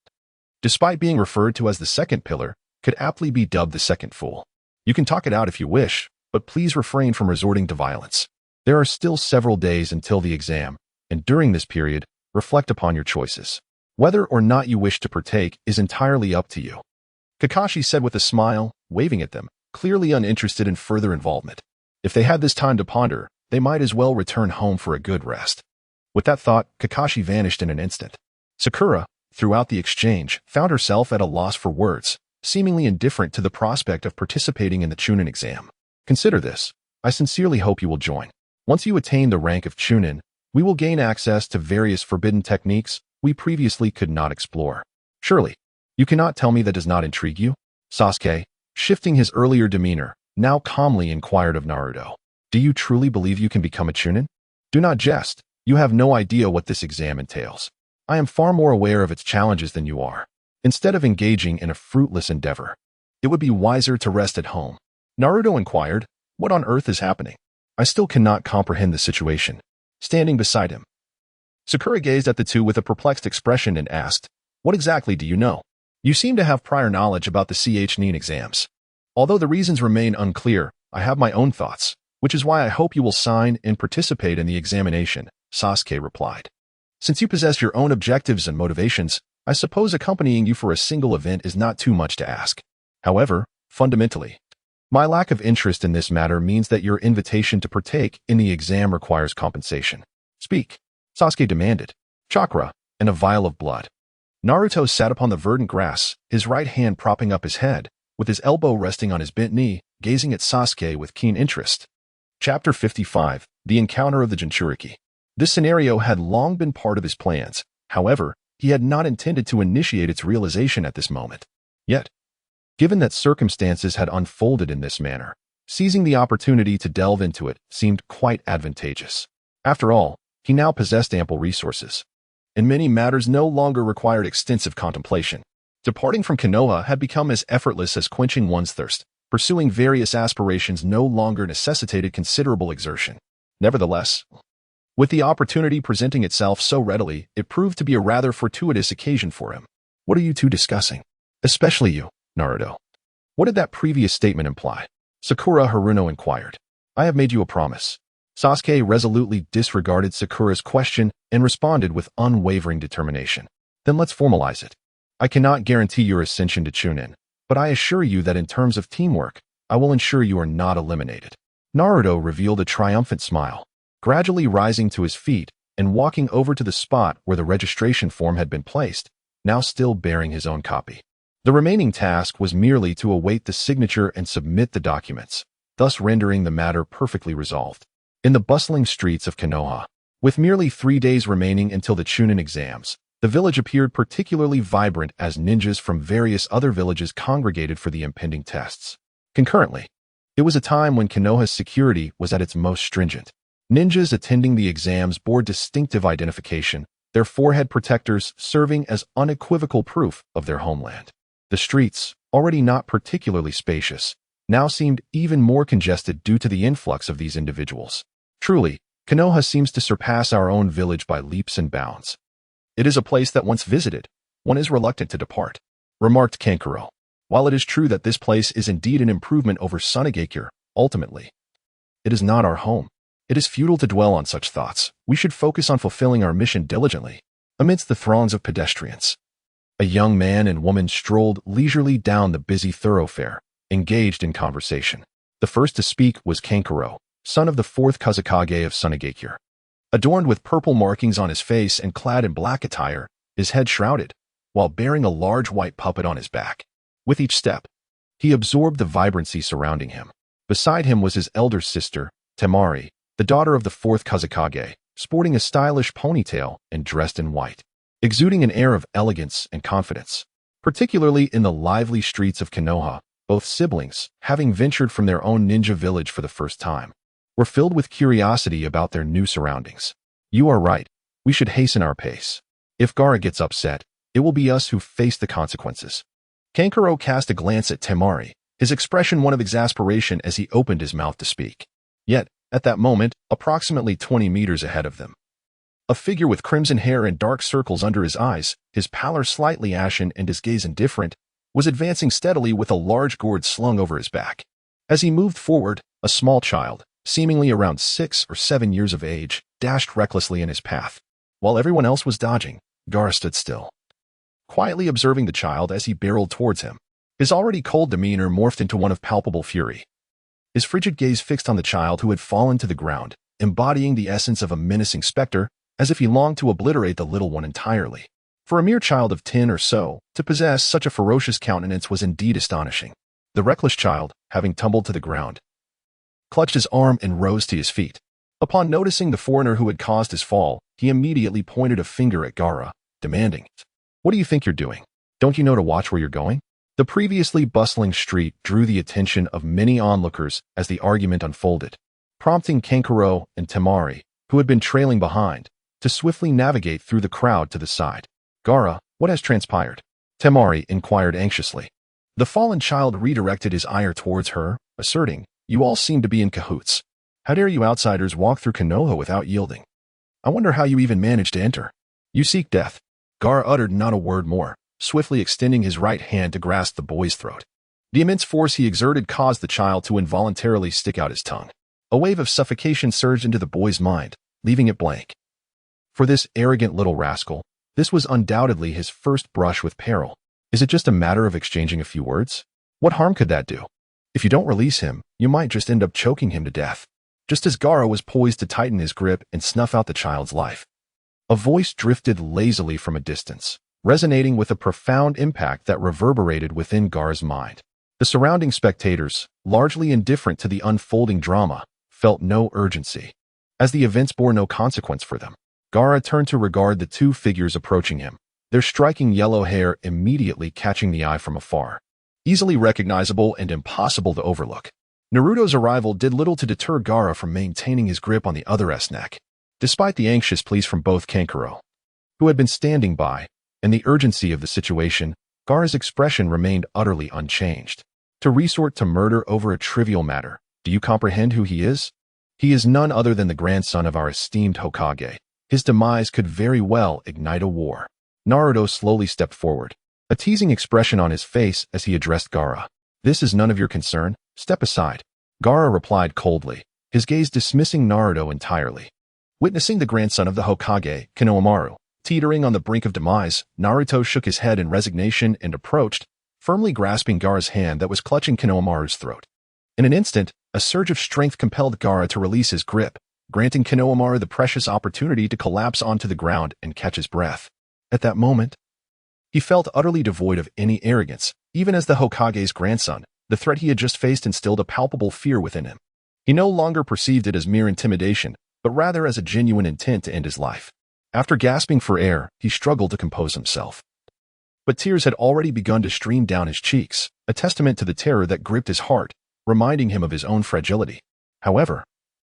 A: despite being referred to as the second pillar, could aptly be dubbed the second fool. You can talk it out if you wish, but please refrain from resorting to violence. There are still several days until the exam, and during this period, reflect upon your choices. Whether or not you wish to partake is entirely up to you. Kakashi said with a smile, waving at them, clearly uninterested in further involvement. If they had this time to ponder, they might as well return home for a good rest. With that thought, Kakashi vanished in an instant. Sakura, throughout the exchange, found herself at a loss for words, seemingly indifferent to the prospect of participating in the Chunin exam. Consider this. I sincerely hope you will join. Once you attain the rank of Chunin, we will gain access to various forbidden techniques we previously could not explore. Surely, you cannot tell me that does not intrigue you? Sasuke, shifting his earlier demeanor, now calmly inquired of Naruto. Do you truly believe you can become a Chunin? Do not jest. You have no idea what this exam entails. I am far more aware of its challenges than you are. Instead of engaging in a fruitless endeavor, it would be wiser to rest at home. Naruto inquired, what on earth is happening? I still cannot comprehend the situation. Standing beside him, Sakura gazed at the two with a perplexed expression and asked, what exactly do you know? You seem to have prior knowledge about the Chunin exams. Although the reasons remain unclear, I have my own thoughts, which is why I hope you will sign and participate in the examination, Sasuke replied. Since you possess your own objectives and motivations, I suppose accompanying you for a single event is not too much to ask. However, fundamentally, my lack of interest in this matter means that your invitation to partake in the exam requires compensation. Speak, Sasuke demanded. Chakra and a vial of blood. Naruto sat upon the verdant grass, his right hand propping up his head, with his elbow resting on his bent knee, gazing at Sasuke with keen interest. Chapter 55, The Encounter of the Jinchuriki. This scenario had long been part of his plans. However, he had not intended to initiate its realization at this moment. Yet, given that circumstances had unfolded in this manner, seizing the opportunity to delve into it seemed quite advantageous. After all, he now possessed ample resources, and many matters no longer required extensive contemplation. Departing from Konoha had become as effortless as quenching one's thirst. Pursuing various aspirations no longer necessitated considerable exertion. Nevertheless, with the opportunity presenting itself so readily, it proved to be a rather fortuitous occasion for him. What are you two discussing? Especially you, Naruto. What did that previous statement imply? Sakura Haruno inquired. I have made you a promise. Sasuke resolutely disregarded Sakura's question and responded with unwavering determination. Then let's formalize it. I cannot guarantee your ascension to Chunin, but I assure you that in terms of teamwork, I will ensure you are not eliminated. Naruto revealed a triumphant smile, gradually rising to his feet and walking over to the spot where the registration form had been placed, now still bearing his own copy. The remaining task was merely to await the signature and submit the documents, thus rendering the matter perfectly resolved. In the bustling streets of Konoha, with merely 3 days remaining until the Chunin exams, the village appeared particularly vibrant as ninjas from various other villages congregated for the impending tests. Concurrently, it was a time when Konoha's security was at its most stringent. Ninjas attending the exams bore distinctive identification, their forehead protectors serving as unequivocal proof of their homeland. The streets, already not particularly spacious, now seemed even more congested due to the influx of these individuals. Truly, Konoha seems to surpass our own village by leaps and bounds. It is a place that once visited, one is reluctant to depart, remarked Kankuro. While it is true that this place is indeed an improvement over Sunagakure, ultimately, it is not our home. It is futile to dwell on such thoughts. We should focus on fulfilling our mission diligently. Amidst the throngs of pedestrians, a young man and woman strolled leisurely down the busy thoroughfare, engaged in conversation. The first to speak was Kankuro, son of the 4th Hokage of Sunagakure. Adorned with purple markings on his face and clad in black attire, his head shrouded, while bearing a large white puppet on his back. With each step, he absorbed the vibrancy surrounding him. Beside him was his elder sister, Temari, the daughter of the 4th Hokage, sporting a stylish ponytail and dressed in white, exuding an air of elegance and confidence. Particularly in the lively streets of Konoha, both siblings, having ventured from their own ninja village for the first time, were filled with curiosity about their new surroundings. You are right. We should hasten our pace. If Gaara gets upset, it will be us who face the consequences. Kankuro cast a glance at Temari, his expression one of exasperation as he opened his mouth to speak. Yet, at that moment, approximately 20 meters ahead of them, a figure with crimson hair and dark circles under his eyes, his pallor slightly ashen and his gaze indifferent, was advancing steadily with a large gourd slung over his back. As he moved forward, a small child, seemingly around 6 or 7 years of age, dashed recklessly in his path. While everyone else was dodging, Gaara stood still, quietly observing the child as he barreled towards him. His already cold demeanor morphed into one of palpable fury. His frigid gaze fixed on the child who had fallen to the ground, embodying the essence of a menacing specter, as if he longed to obliterate the little one entirely. For a mere child of 10 or so, to possess such a ferocious countenance was indeed astonishing. The reckless child, having tumbled to the ground, clutched his arm and rose to his feet. Upon noticing the foreigner who had caused his fall, he immediately pointed a finger at Gaara, demanding, "What do you think you're doing? Don't you know to watch where you're going?" The previously bustling street drew the attention of many onlookers as the argument unfolded, prompting Kankuro and Temari, who had been trailing behind, to swiftly navigate through the crowd to the side. Gaara, what has transpired? Temari inquired anxiously. The fallen child redirected his ire towards her, asserting, "You all seem to be in cahoots. How dare you outsiders walk through Konoha without yielding? I wonder how you even managed to enter. You seek death." Gaara uttered not a word more, swiftly extending his right hand to grasp the boy's throat. The immense force he exerted caused the child to involuntarily stick out his tongue. A wave of suffocation surged into the boy's mind, leaving it blank. For this arrogant little rascal, this was undoubtedly his first brush with peril. Is it just a matter of exchanging a few words? What harm could that do? If you don't release him, you might just end up choking him to death. Just as Gaara was poised to tighten his grip and snuff out the child's life, a voice drifted lazily from a distance, resonating with a profound impact that reverberated within Gaara's mind. The surrounding spectators, largely indifferent to the unfolding drama, felt no urgency, as the events bore no consequence for them. Gaara turned to regard the two figures approaching him, their striking yellow hair immediately catching the eye from afar. Easily recognizable and impossible to overlook. Naruto's arrival did little to deter Gaara from maintaining his grip on the other's neck. Despite the anxious pleas from both Kankuro, who had been standing by, and the urgency of the situation, Gaara's expression remained utterly unchanged. To resort to murder over a trivial matter, do you comprehend who he is? He is none other than the grandson of our esteemed Hokage. His demise could very well ignite a war. Naruto slowly stepped forward, a teasing expression on his face as he addressed Gaara. "This is none of your concern. Step aside." Gaara replied coldly, his gaze dismissing Naruto entirely. Witnessing the grandson of the Hokage, Konohamaru, teetering on the brink of demise, Naruto shook his head in resignation and approached, firmly grasping Gaara's hand that was clutching Konohamaru's throat. In an instant, a surge of strength compelled Gaara to release his grip, granting Konohamaru the precious opportunity to collapse onto the ground and catch his breath. At that moment, he felt utterly devoid of any arrogance. Even as the Hokage's grandson, the threat he had just faced instilled a palpable fear within him. He no longer perceived it as mere intimidation, but rather as a genuine intent to end his life. After gasping for air, he struggled to compose himself. But tears had already begun to stream down his cheeks, a testament to the terror that gripped his heart, reminding him of his own fragility. However,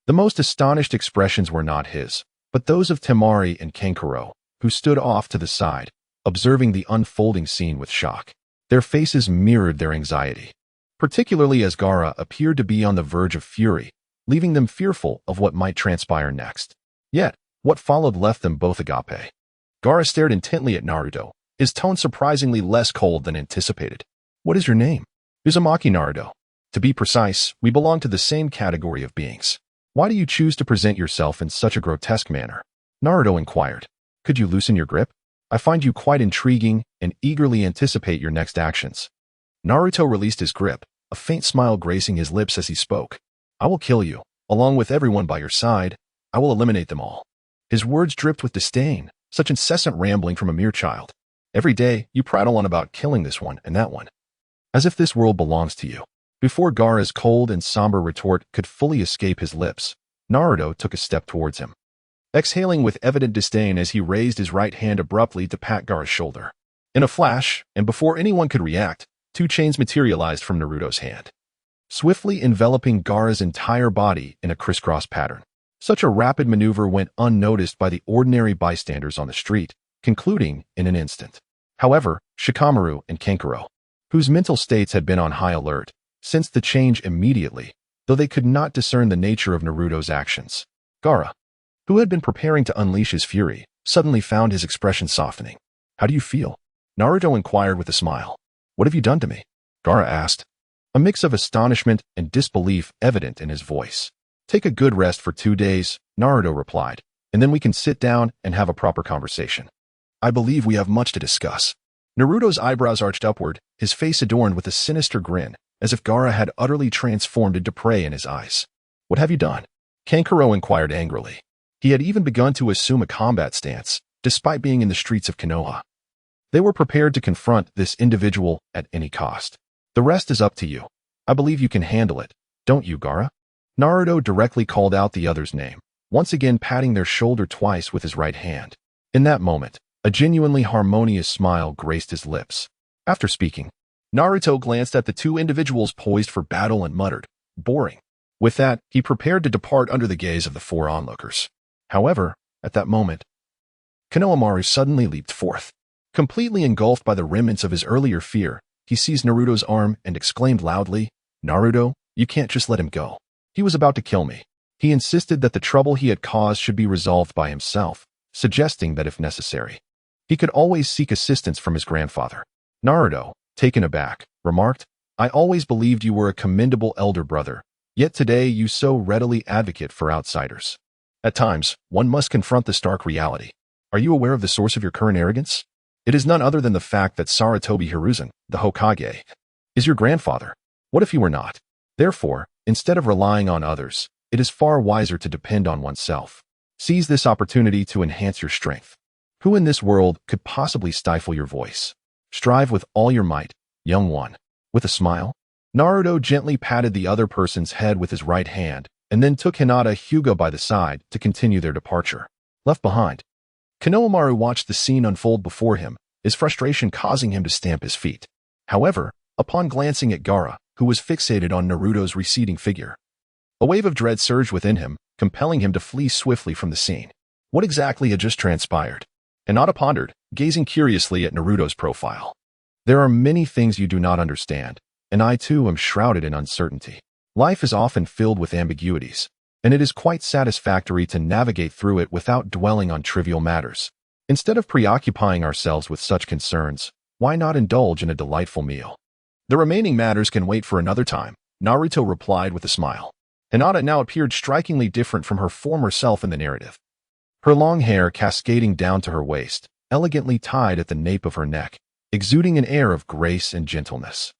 A: the most astonished expressions were not his, but those of Temari and Kankuro, who stood off to the side, observing the unfolding scene with shock. Their faces mirrored their anxiety, particularly as Gaara appeared to be on the verge of fury, leaving them fearful of what might transpire next. Yet, what followed left them both agape. Gaara stared intently at Naruto, his tone surprisingly less cold than anticipated. "What is your name?" "Uzumaki Naruto. To be precise, we belong to the same category of beings. Why do you choose to present yourself in such a grotesque manner?" Naruto inquired. "Could you loosen your grip? I find you quite intriguing and eagerly anticipate your next actions." Naruto released his grip, a faint smile gracing his lips as he spoke. "I will kill you, along with everyone by your side. I will eliminate them all." His words dripped with disdain, such incessant rambling from a mere child. "Every day, you prattle on about killing this one and that one, as if this world belongs to you." Before Gaara's cold and somber retort could fully escape his lips, Naruto took a step towards him, exhaling with evident disdain as he raised his right hand abruptly to pat Gaara's shoulder. In a flash, and before anyone could react, two chains materialized from Naruto's hand, swiftly enveloping Gaara's entire body in a crisscross pattern. Such a rapid maneuver went unnoticed by the ordinary bystanders on the street, concluding in an instant. However, Shikamaru and Kankuro, whose mental states had been on high alert, sensed the change immediately, though they could not discern the nature of Naruto's actions. Gaara, who had been preparing to unleash his fury, suddenly found his expression softening. "How do you feel?" Naruto inquired with a smile. "What have you done to me?" Gaara asked, a mix of astonishment and disbelief evident in his voice. "Take a good rest for 2 days," Naruto replied, "and then we can sit down and have a proper conversation. I believe we have much to discuss." Naruto's eyebrows arched upward, his face adorned with a sinister grin, as if Gaara had utterly transformed into prey in his eyes. "What have you done?" Kankuro inquired angrily. He had even begun to assume a combat stance, despite being in the streets of Konoha. They were prepared to confront this individual at any cost. "The rest is up to you. I believe you can handle it, don't you, Gaara?" Naruto directly called out the other's name, once again patting their shoulder twice with his right hand. In that moment, a genuinely harmonious smile graced his lips. After speaking, Naruto glanced at the two individuals poised for battle and muttered, "Boring." With that, he prepared to depart under the gaze of the 4 onlookers. However, at that moment, Konohamaru suddenly leaped forth. Completely engulfed by the remnants of his earlier fear, he seized Naruto's arm and exclaimed loudly, "Naruto, you can't just let him go. He was about to kill me." He insisted that the trouble he had caused should be resolved by himself, suggesting that if necessary, he could always seek assistance from his grandfather. Naruto, taken aback, remarked, "I always believed you were a commendable elder brother, yet today you so readily advocate for outsiders. At times, one must confront the stark reality. Are you aware of the source of your current arrogance? It is none other than the fact that Sarutobi Hiruzen, the Hokage, is your grandfather. What if he were not? Therefore, instead of relying on others, it is far wiser to depend on oneself. Seize this opportunity to enhance your strength. Who in this world could possibly stifle your voice? Strive with all your might, young one." With a smile, Naruto gently patted the other person's head with his right hand and then took Hinata Hyuga by the side to continue their departure. Left behind, Konohamaru watched the scene unfold before him, his frustration causing him to stamp his feet. However, upon glancing at Gaara, who was fixated on Naruto's receding figure, a wave of dread surged within him, compelling him to flee swiftly from the scene. What exactly had just transpired? Hinata pondered, gazing curiously at Naruto's profile. "There are many things you do not understand, and I too am shrouded in uncertainty. Life is often filled with ambiguities, and it is quite satisfactory to navigate through it without dwelling on trivial matters. Instead of preoccupying ourselves with such concerns, why not indulge in a delightful meal? The remaining matters can wait for another time," Naruto replied with a smile. Hinata now appeared strikingly different from her former self in the narrative. Her long hair cascading down to her waist, elegantly tied at the nape of her neck, exuding an air of grace and gentleness.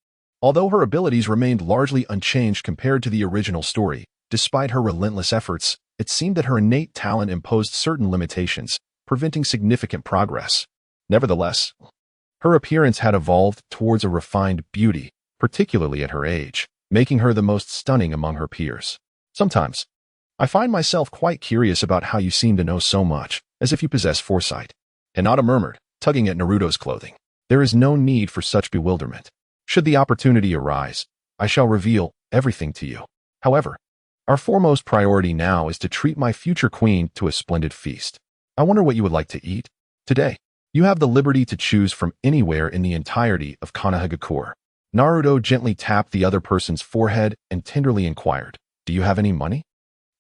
A: Although her abilities remained largely unchanged compared to the original story, despite her relentless efforts, it seemed that her innate talent imposed certain limitations, preventing significant progress. Nevertheless, her appearance had evolved towards a refined beauty, particularly at her age, making her the most stunning among her peers. "Sometimes, I find myself quite curious about how you seem to know so much, as if you possess foresight," Hinata murmured, tugging at Naruto's clothing. "There is no need for such bewilderment. Should the opportunity arise, I shall reveal everything to you. However, our foremost priority now is to treat my future queen to a splendid feast. I wonder what you would like to eat? Today, you have the liberty to choose from anywhere in the entirety of Konohagakure." Naruto gently tapped the other person's forehead and tenderly inquired, "Do you have any money?"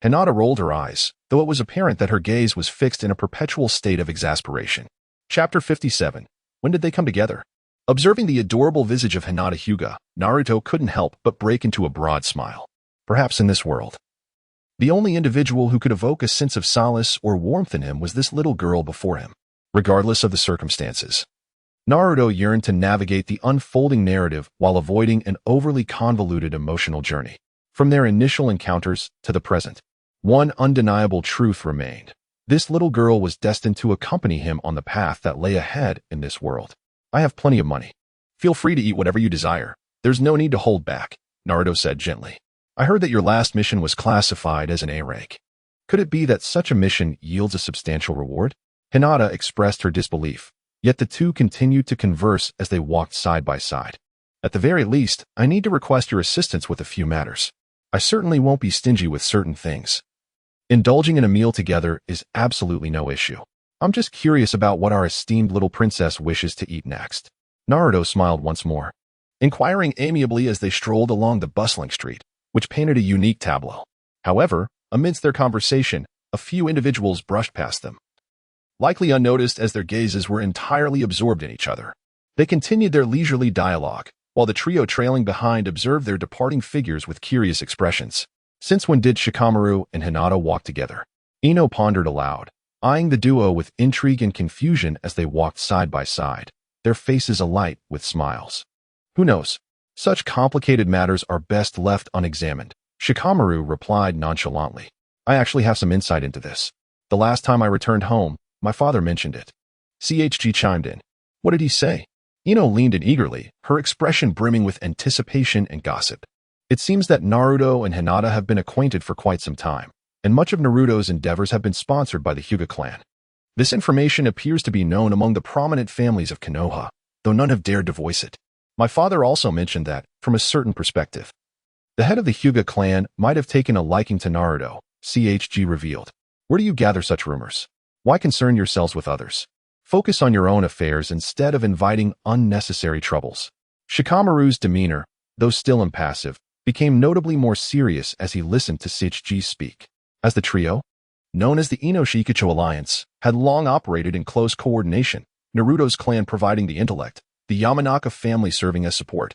A: Hinata rolled her eyes, though it was apparent that her gaze was fixed in a perpetual state of exasperation. Chapter 57. When did they come together? Observing the adorable visage of Hinata Hyuga, Naruto couldn't help but break into a broad smile. Perhaps in this world, the only individual who could evoke a sense of solace or warmth in him was this little girl before him. Regardless of the circumstances, Naruto yearned to navigate the unfolding narrative while avoiding an overly convoluted emotional journey. From their initial encounters to the present, one undeniable truth remained. This little girl was destined to accompany him on the path that lay ahead in this world. "I have plenty of money. Feel free to eat whatever you desire. There's no need to hold back," Naruto said gently. "I heard that your last mission was classified as an A rank. Could it be that such a mission yields a substantial reward?" Hinata expressed her disbelief, yet the two continued to converse as they walked side by side. "At the very least, I need to request your assistance with a few matters. I certainly won't be stingy with certain things. Indulging in a meal together is absolutely no issue. I'm just curious about what our esteemed little princess wishes to eat next." Naruto smiled once more, inquiring amiably as they strolled along the bustling street, which painted a unique tableau. However, amidst their conversation, a few individuals brushed past them, likely unnoticed as their gazes were entirely absorbed in each other. They continued their leisurely dialogue, while the trio trailing behind observed their departing figures with curious expressions. Since when did Shikamaru and Hinata walk together? Ino pondered aloud, eyeing the duo with intrigue and confusion as they walked side by side, their faces alight with smiles. "Who knows? Such complicated matters are best left unexamined," Shikamaru replied nonchalantly. "I actually have some insight into this. The last time I returned home, my father mentioned it." CHG chimed in. "What did he say?" Ino leaned in eagerly, her expression brimming with anticipation and gossip. It seems that Naruto and Hinata have been acquainted for quite some time, and much of Naruto's endeavors have been sponsored by the Hyuga clan. This information appears to be known among the prominent families of Konoha, though none have dared to voice it. My father also mentioned that, from a certain perspective, the head of the Hyuga clan might have taken a liking to Naruto, CHG revealed. "Where do you gather such rumors?" Why concern yourselves with others? Focus on your own affairs instead of inviting unnecessary troubles. Shikamaru's demeanor, though still impassive, became notably more serious as he listened to Seiichi speak. As the trio, known as the Inoshikucho Alliance, had long operated in close coordination, Naruto's clan providing the intellect, the Yamanaka family serving as support,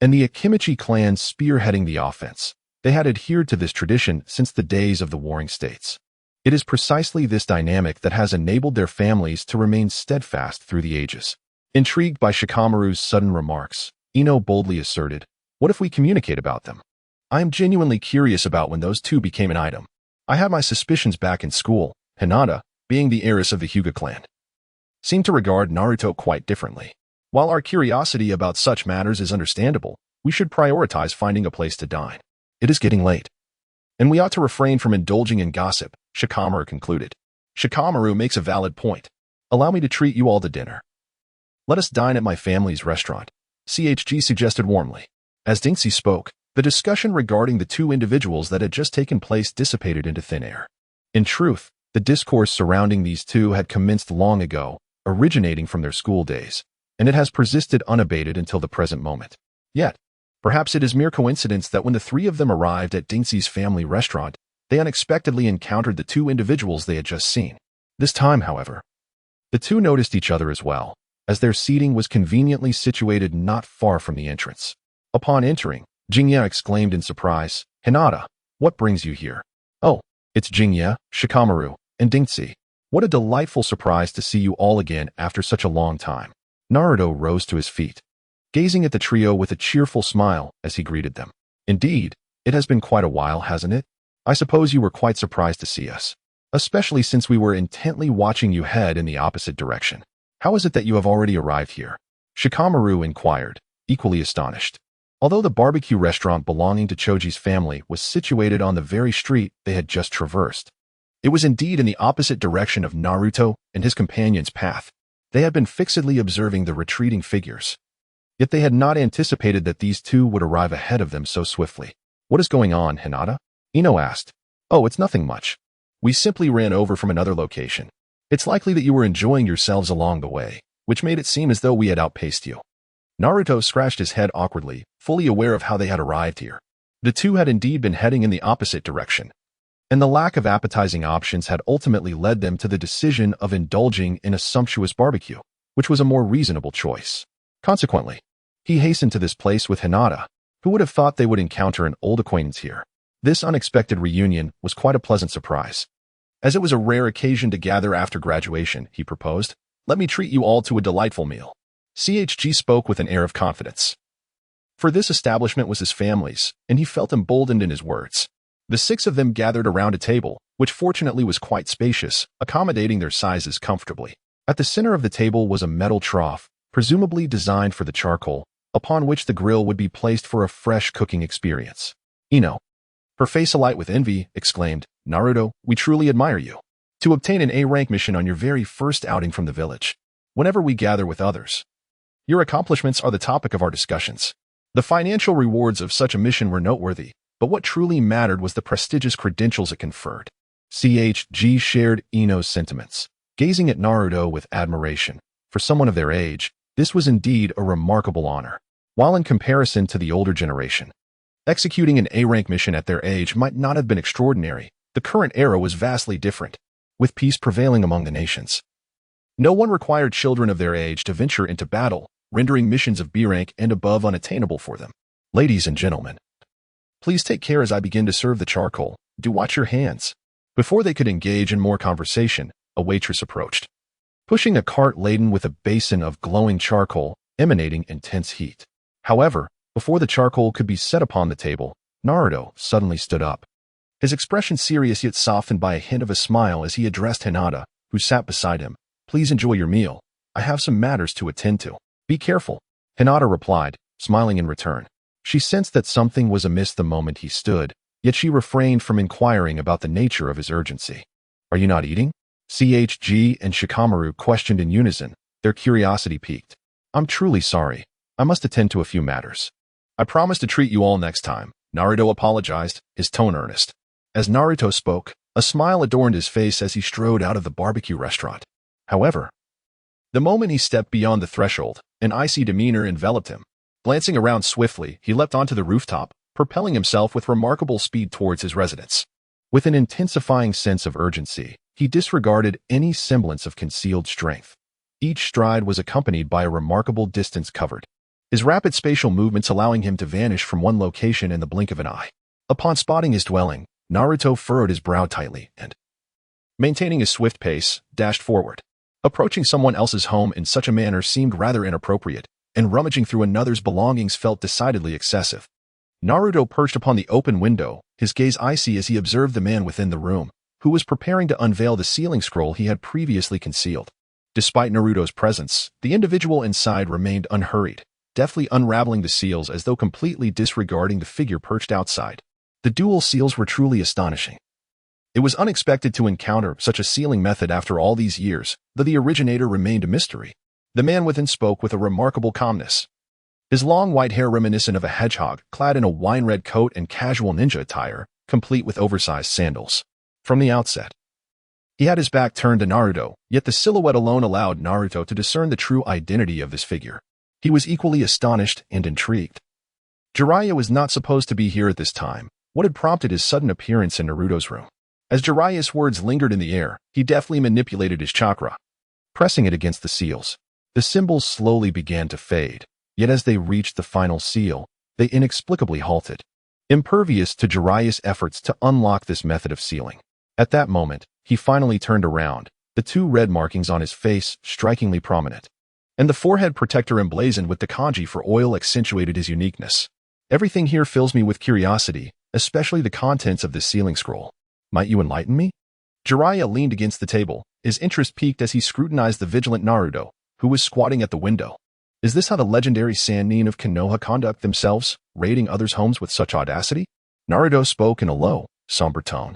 A: and the Akimichi clan spearheading the offense. They had adhered to this tradition since the days of the Warring States. It is precisely this dynamic that has enabled their families to remain steadfast through the ages. Intrigued by Shikamaru's sudden remarks, Ino boldly asserted, "What if we communicate about them? I am genuinely curious about when those two became an item. I had my suspicions back in school. Hinata, being the heiress of the Hyuga clan, seemed to regard Naruto quite differently. While our curiosity about such matters is understandable, we should prioritize finding a place to dine. It is getting late, and we ought to refrain from indulging in gossip," Shikamaru concluded. "Shikamaru makes a valid point. Allow me to treat you all to dinner. Let us dine at my family's restaurant," CHG suggested warmly. As Dinksy spoke, the discussion regarding the two individuals that had just taken place dissipated into thin air. In truth, the discourse surrounding these two had commenced long ago, originating from their school days, and it has persisted unabated until the present moment. Yet, perhaps it is mere coincidence that when the three of them arrived at Dinksy's family restaurant, they unexpectedly encountered the two individuals they had just seen. This time, however, the two noticed each other as well, as their seating was conveniently situated not far from the entrance. Upon entering, Jingya exclaimed in surprise, "Hinata, what brings you here?" "Oh, it's Jingya, Shikamaru, and Dinksy. What a delightful surprise to see you all again after such a long time." Naruto rose to his feet, gazing at the trio with a cheerful smile as he greeted them. "Indeed, it has been quite a while, hasn't it? I suppose you were quite surprised to see us, especially since we were intently watching you head in the opposite direction. How is it that you have already arrived here?" Shikamaru inquired, equally astonished. Although the barbecue restaurant belonging to Choji's family was situated on the very street they had just traversed, it was indeed in the opposite direction of Naruto and his companion's path. They had been fixedly observing the retreating figures, yet they had not anticipated that these two would arrive ahead of them so swiftly. "What is going on, Hinata?" Ino asked. "Oh, it's nothing much. We simply ran over from another location. It's likely that you were enjoying yourselves along the way, which made it seem as though we had outpaced you." Naruto scratched his head awkwardly, fully aware of how they had arrived here. The two had indeed been heading in the opposite direction, and the lack of appetizing options had ultimately led them to the decision of indulging in a sumptuous barbecue, which was a more reasonable choice. Consequently, he hastened to this place with Hinata, who would have thought they would encounter an old acquaintance here. This unexpected reunion was quite a pleasant surprise. As it was a rare occasion to gather after graduation, he proposed, "Let me treat you all to a delightful meal." CHG spoke with an air of confidence, for this establishment was his family's, and he felt emboldened in his words. The six of them gathered around a table, which fortunately was quite spacious, accommodating their sizes comfortably. At the center of the table was a metal trough, presumably designed for the charcoal, upon which the grill would be placed for a fresh cooking experience. Ino, her face alight with envy, exclaimed, "Naruto, we truly admire you. To obtain an A-rank mission on your very first outing from the village. Whenever we gather with others, your accomplishments are the topic of our discussions. The financial rewards of such a mission were noteworthy, but what truly mattered was the prestigious credentials it conferred." CHG shared Ino's sentiments, gazing at Naruto with admiration. For someone of their age, this was indeed a remarkable honor. While in comparison to the older generation, executing an A-rank mission at their age might not have been extraordinary, the current era was vastly different, with peace prevailing among the nations. No one required children of their age to venture into battle, rendering missions of B-rank and above unattainable for them. "Ladies and gentlemen, please take care as I begin to serve the charcoal. Do watch your hands." Before they could engage in more conversation, a waitress approached, pushing a cart laden with a basin of glowing charcoal emanating intense heat. However, before the charcoal could be set upon the table, Naruto suddenly stood up, his expression serious yet softened by a hint of a smile as he addressed Hinata, who sat beside him. "Please enjoy your meal. I have some matters to attend to." "Be careful," Hinata replied, smiling in return. She sensed that something was amiss the moment he stood, yet she refrained from inquiring about the nature of his urgency. "Are you not eating?" CHG and Shikamaru questioned in unison, their curiosity piqued. "I'm truly sorry. I must attend to a few matters. I promise to treat you all next time," Naruto apologized, his tone earnest. As Naruto spoke, A smile adorned his face as he strode out of the barbecue restaurant. However, the moment he stepped beyond the threshold, an icy demeanor enveloped him. Glancing around swiftly, he leapt onto the rooftop, propelling himself with remarkable speed towards his residence. With an intensifying sense of urgency, he disregarded any semblance of concealed strength. Each stride was accompanied by a remarkable distance covered, his rapid spatial movements allowing him to vanish from one location in the blink of an eye. Upon spotting his dwelling, Naruto furrowed his brow tightly and, maintaining a swift pace, dashed forward. Approaching someone else's home in such a manner seemed rather inappropriate, and rummaging through another's belongings felt decidedly excessive. Naruto perched upon the open window, his gaze icy as he observed the man within the room, who was preparing to unveil the sealing scroll he had previously concealed. Despite Naruto's presence, the individual inside remained unhurried, deftly unraveling the seals as though completely disregarding the figure perched outside. The dual seals were truly astonishing. It was unexpected to encounter such a sealing method after all these years, though the originator remained a mystery. The man within spoke with a remarkable calmness. His long white hair reminiscent of a hedgehog, clad in a wine-red coat and casual ninja attire, complete with oversized sandals. From the outset, he had his back turned to Naruto, yet the silhouette alone allowed Naruto to discern the true identity of this figure. He was equally astonished and intrigued. Jiraiya was not supposed to be here at this time. What had prompted his sudden appearance in Naruto's room? As Jiraiya's words lingered in the air, he deftly manipulated his chakra, pressing it against the seals. The symbols slowly began to fade, yet as they reached the final seal, they inexplicably halted, impervious to Jiraiya's efforts to unlock this method of sealing. At that moment, he finally turned around, the two red markings on his face strikingly prominent, and the forehead protector emblazoned with the kanji for oil accentuated his uniqueness. Everything here fills me with curiosity, especially the contents of this sealing scroll. Might you enlighten me? Jiraiya leaned against the table, his interest piqued as he scrutinized the vigilant Naruto, who was squatting at the window. Is this how the legendary Sannin of Konoha conduct themselves, raiding others' homes with such audacity? Naruto spoke in a low, somber tone.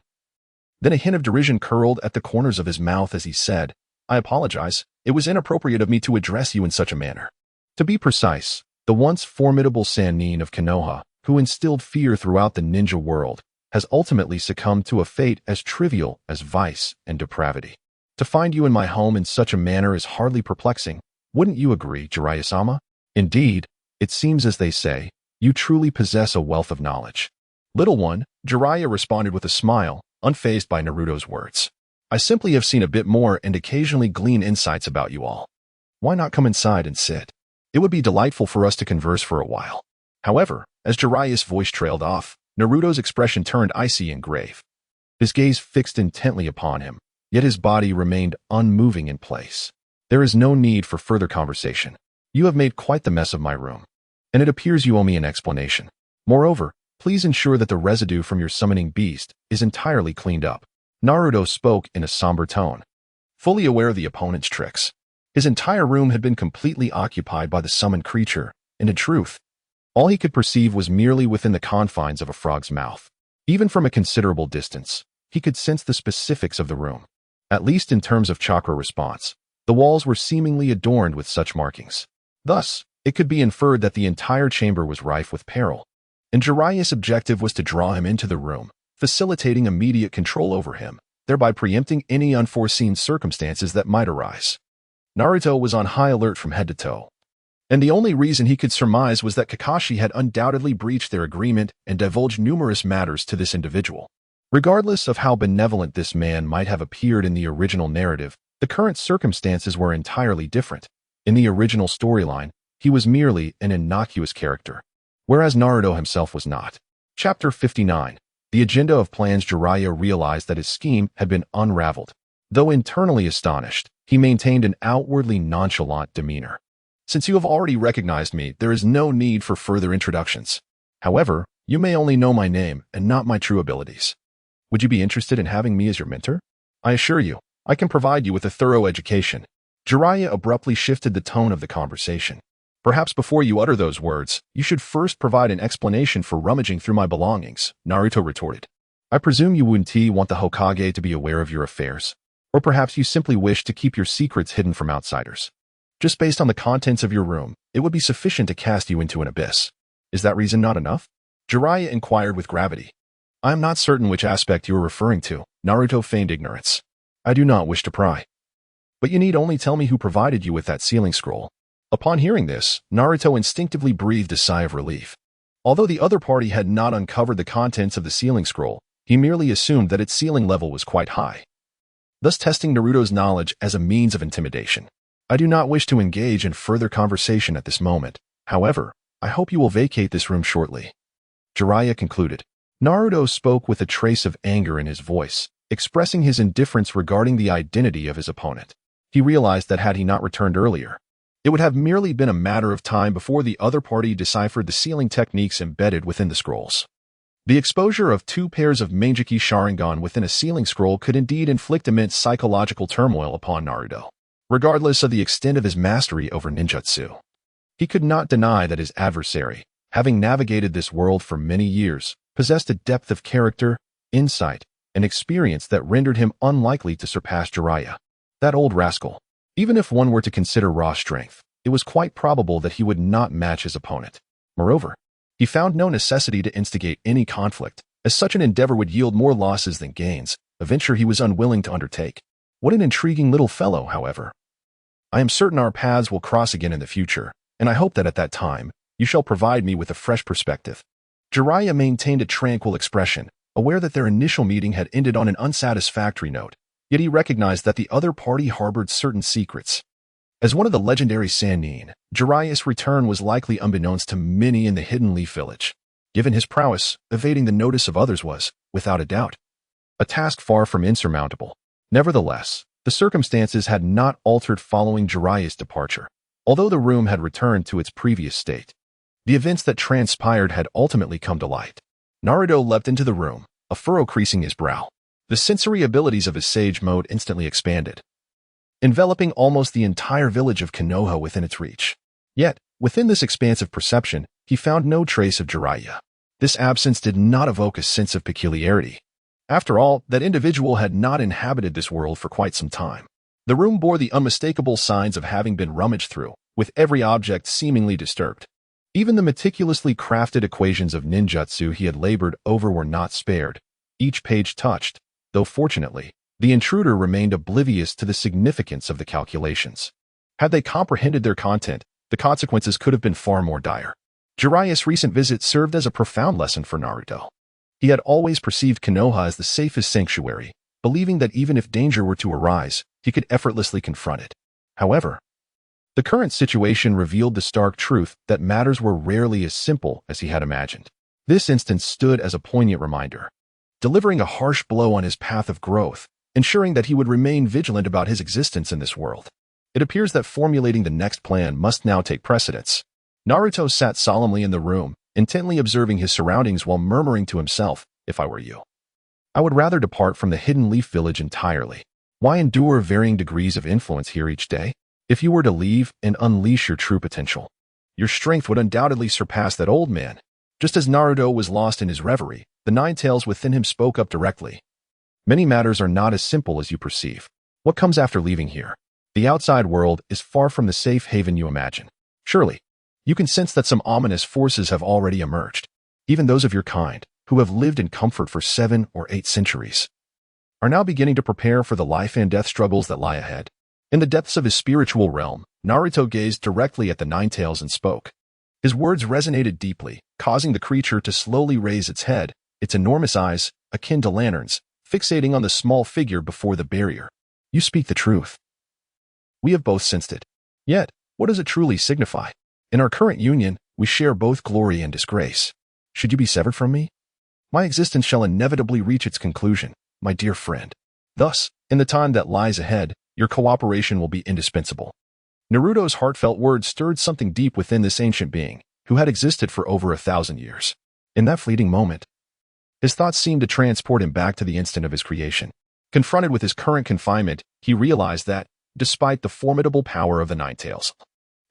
A: Then a hint of derision curled at the corners of his mouth as he said, I apologize, it was inappropriate of me to address you in such a manner. To be precise, the once formidable Sannin of Konoha, who instilled fear throughout the ninja world, has ultimately succumbed to a fate as trivial as vice and depravity. To find you in my home in such a manner is hardly perplexing. Wouldn't you agree, Jiraiya-sama? Indeed, it seems as they say, you truly possess a wealth of knowledge. Little one, Jiraiya responded with a smile, unfazed by Naruto's words. I simply have seen a bit more and occasionally glean insights about you all. Why not come inside and sit? It would be delightful for us to converse for a while. However, as Jiraiya's voice trailed off, Naruto's expression turned icy and grave. His gaze fixed intently upon him, yet his body remained unmoving in place. There is no need for further conversation. You have made quite the mess of my room, and it appears you owe me an explanation. Moreover, please ensure that the residue from your summoning beast is entirely cleaned up. Naruto spoke in a somber tone, fully aware of the opponent's tricks. His entire room had been completely occupied by the summoned creature, and in truth, all he could perceive was merely within the confines of a frog's mouth. Even from a considerable distance, he could sense the specifics of the room. At least in terms of chakra response, the walls were seemingly adorned with such markings. Thus, it could be inferred that the entire chamber was rife with peril, and Jiraiya's objective was to draw him into the room, facilitating immediate control over him, thereby preempting any unforeseen circumstances that might arise. Naruto was on high alert from head to toe, and the only reason he could surmise was that Kakashi had undoubtedly breached their agreement and divulged numerous matters to this individual. Regardless of how benevolent this man might have appeared in the original narrative, the current circumstances were entirely different. In the original storyline, he was merely an innocuous character, whereas Naruto himself was not. Chapter 59. The agenda of plans. Jiraiya realized that his scheme had been unraveled. Though internally astonished, he maintained an outwardly nonchalant demeanor. Since you have already recognized me, there is no need for further introductions. However, you may only know my name and not my true abilities. Would you be interested in having me as your mentor? I assure you, I can provide you with a thorough education. Jiraiya abruptly shifted the tone of the conversation. Perhaps before you utter those words, you should first provide an explanation for rummaging through my belongings, Naruto retorted. I presume you wouldn't want the Hokage to be aware of your affairs. Or perhaps you simply wish to keep your secrets hidden from outsiders. Just based on the contents of your room, it would be sufficient to cast you into an abyss. Is that reason not enough? Jiraiya inquired with gravity. I am not certain which aspect you are referring to, Naruto feigned ignorance. I do not wish to pry. But you need only tell me who provided you with that sealing scroll. Upon hearing this, Naruto instinctively breathed a sigh of relief. Although the other party had not uncovered the contents of the sealing scroll, he merely assumed that its sealing level was quite high, thus testing Naruto's knowledge as a means of intimidation. I do not wish to engage in further conversation at this moment. However, I hope you will vacate this room shortly. Jiraiya concluded. Naruto spoke with a trace of anger in his voice, expressing his indifference regarding the identity of his opponent. He realized that had he not returned earlier, it would have merely been a matter of time before the other party deciphered the sealing techniques embedded within the scrolls. The exposure of 2 pairs of Manjiki Sharingan within a sealing scroll could indeed inflict immense psychological turmoil upon Naruto, regardless of the extent of his mastery over ninjutsu. He could not deny that his adversary, having navigated this world for many years, possessed a depth of character, insight, and experience that rendered him unlikely to surpass Jiraiya. That old rascal. Even if one were to consider raw strength, it was quite probable that he would not match his opponent. Moreover, he found no necessity to instigate any conflict, as such an endeavor would yield more losses than gains, a venture he was unwilling to undertake. What an intriguing little fellow, however. I am certain our paths will cross again in the future, and I hope that at that time, you shall provide me with a fresh perspective. Jiraiya maintained a tranquil expression, aware that their initial meeting had ended on an unsatisfactory note, yet he recognized that the other party harbored certain secrets. As one of the legendary Sannin, Jiraiya's return was likely unbeknownst to many in the Hidden Leaf Village. Given his prowess, evading the notice of others was, without a doubt, a task far from insurmountable. Nevertheless, the circumstances had not altered following Jiraiya's departure. Although the room had returned to its previous state, the events that transpired had ultimately come to light. Naruto leapt into the room, a furrow creasing his brow. The sensory abilities of his sage mode instantly expanded, enveloping almost the entire village of Konoha within its reach. Yet, within this expansive perception, he found no trace of Jiraiya. This absence did not evoke a sense of peculiarity. After all, that individual had not inhabited this world for quite some time. The room bore the unmistakable signs of having been rummaged through, with every object seemingly disturbed. Even the meticulously crafted equations of ninjutsu he had labored over were not spared, each page touched, though fortunately, the intruder remained oblivious to the significance of the calculations. Had they comprehended their content, the consequences could have been far more dire. Jiraiya's recent visit served as a profound lesson for Naruto. He had always perceived Konoha as the safest sanctuary, believing that even if danger were to arise, he could effortlessly confront it. However, the current situation revealed the stark truth that matters were rarely as simple as he had imagined. This instance stood as a poignant reminder, delivering a harsh blow on his path of growth, ensuring that he would remain vigilant about his existence in this world. It appears that formulating the next plan must now take precedence. Naruto sat solemnly in the room, intently observing his surroundings while murmuring to himself, "If I were you, I would rather depart from the Hidden Leaf Village entirely. Why endure varying degrees of influence here each day? If you were to leave and unleash your true potential, your strength would undoubtedly surpass that old man." Just as Naruto was lost in his reverie, the nine tails within him spoke up directly. Many matters are not as simple as you perceive. What comes after leaving here? The outside world is far from the safe haven you imagine. Surely, you can sense that some ominous forces have already emerged. Even those of your kind, who have lived in comfort for 7 or 8 centuries, are now beginning to prepare for the life and death struggles that lie ahead. In the depths of his spiritual realm, Naruto gazed directly at the nine tails and spoke. His words resonated deeply, causing the creature to slowly raise its head, its enormous eyes, akin to lanterns, fixating on the small figure before the barrier. You speak the truth. We have both sensed it. Yet, what does it truly signify? In our current union, we share both glory and disgrace. Should you be severed from me, my existence shall inevitably reach its conclusion, my dear friend. Thus, in the time that lies ahead, your cooperation will be indispensable. Naruto's heartfelt words stirred something deep within this ancient being, who had existed for over 1,000 years. In that fleeting moment, his thoughts seemed to transport him back to the instant of his creation. Confronted with his current confinement, he realized that, despite the formidable power of the Nine Tails,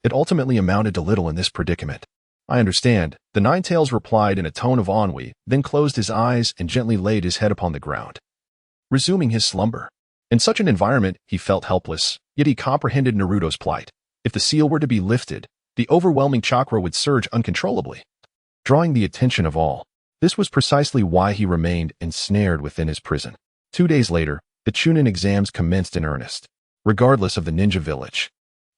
A: it ultimately amounted to little in this predicament. I understand, the Nine Tails replied in a tone of ennui, then closed his eyes and gently laid his head upon the ground, resuming his slumber. In such an environment, he felt helpless, yet he comprehended Naruto's plight. If the seal were to be lifted, the overwhelming chakra would surge uncontrollably, drawing the attention of all. This was precisely why he remained ensnared within his prison. 2 days later, the Chunin exams commenced in earnest. Regardless of the ninja village,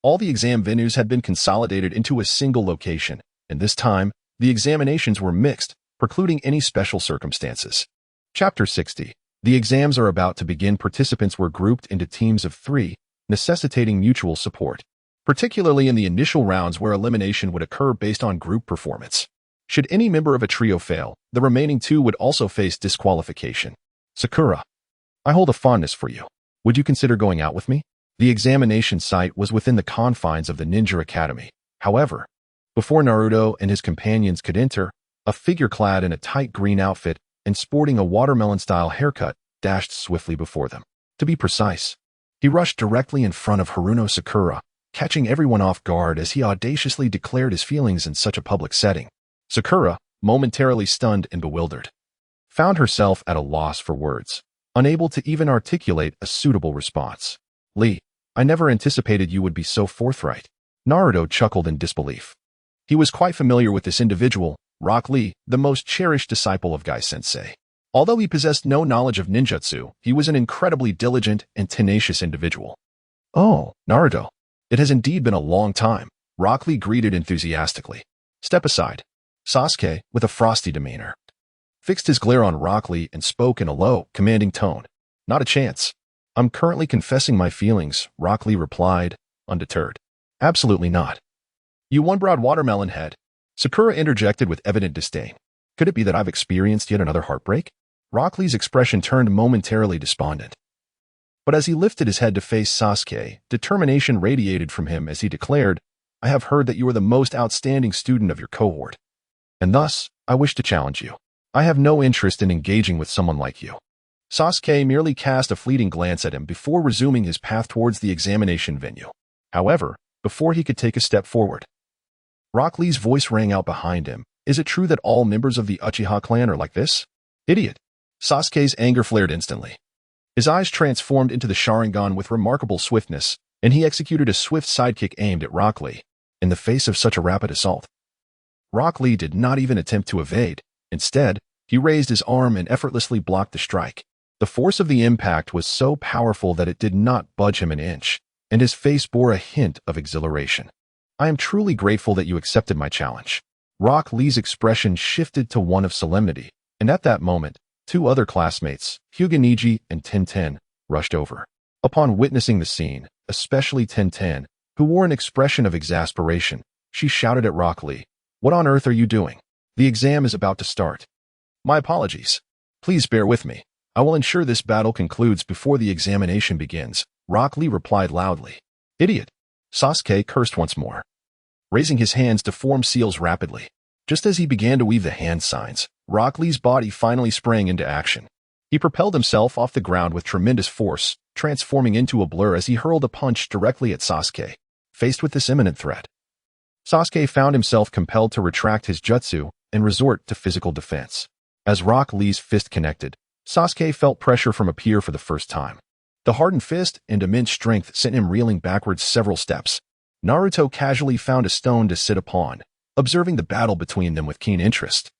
A: all the exam venues had been consolidated into a single location, and this time, the examinations were mixed, precluding any special circumstances. Chapter 60. The exams are about to begin. Participants were grouped into teams of 3, necessitating mutual support, particularly in the initial rounds where elimination would occur based on group performance. Should any member of a trio fail, the remaining 2 would also face disqualification. Sakura, I hold a fondness for you. Would you consider going out with me? The examination site was within the confines of the Ninja Academy. However, before Naruto and his companions could enter, a figure clad in a tight green outfit and sporting a watermelon-style haircut dashed swiftly before them. To be precise, he rushed directly in front of Haruno Sakura, catching everyone off guard as he audaciously declared his feelings in such a public setting. Sakura, momentarily stunned and bewildered, found herself at a loss for words, unable to even articulate a suitable response. Lee, I never anticipated you would be so forthright. Naruto chuckled in disbelief. He was quite familiar with this individual, Rock Lee, the most cherished disciple of Gai-sensei. Although he possessed no knowledge of ninjutsu, he was an incredibly diligent and tenacious individual. Oh, Naruto. It has indeed been a long time, Rock Lee greeted enthusiastically. Step aside. Sasuke, with a frosty demeanor, fixed his glare on Rock Lee and spoke in a low, commanding tone. Not a chance. I'm currently confessing my feelings, Rock Lee replied, undeterred. Absolutely not. You one-browed watermelon head. Sakura interjected with evident disdain. Could it be that I've experienced yet another heartbreak? Rock Lee's expression turned momentarily despondent. But as he lifted his head to face Sasuke, determination radiated from him as he declared, I have heard that you are the most outstanding student of your cohort. And thus, I wish to challenge you. I have no interest in engaging with someone like you. Sasuke merely cast a fleeting glance at him before resuming his path towards the examination venue. However, before he could take a step forward, Rock Lee's voice rang out behind him. Is it true that all members of the Uchiha clan are like this? Idiot. Sasuke's anger flared instantly. His eyes transformed into the Sharingan with remarkable swiftness, and he executed a swift sidekick aimed at Rock Lee. In the face of such a rapid assault, Rock Lee did not even attempt to evade. Instead, he raised his arm and effortlessly blocked the strike. The force of the impact was so powerful that it did not budge him an inch, and his face bore a hint of exhilaration. I am truly grateful that you accepted my challenge. Rock Lee's expression shifted to one of solemnity, and at that moment, 2 other classmates, Hyuga Neji and Tenten, rushed over. Upon witnessing the scene, especially Tenten, who wore an expression of exasperation, she shouted at Rock Lee, What on earth are you doing? The exam is about to start. My apologies. Please bear with me. I will ensure this battle concludes before the examination begins, Rock Lee replied loudly. Idiot. Sasuke cursed once more, raising his hands to form seals rapidly. Just as he began to weave the hand signs, Rock Lee's body finally sprang into action. He propelled himself off the ground with tremendous force, transforming into a blur as he hurled a punch directly at Sasuke. Faced with this imminent threat, Sasuke found himself compelled to retract his jutsu and resort to physical defense. As Rock Lee's fist connected, Sasuke felt pressure from a peer for the first time. The hardened fist and immense strength sent him reeling backwards several steps. Naruto casually found a stone to sit upon, observing the battle between them with keen interest.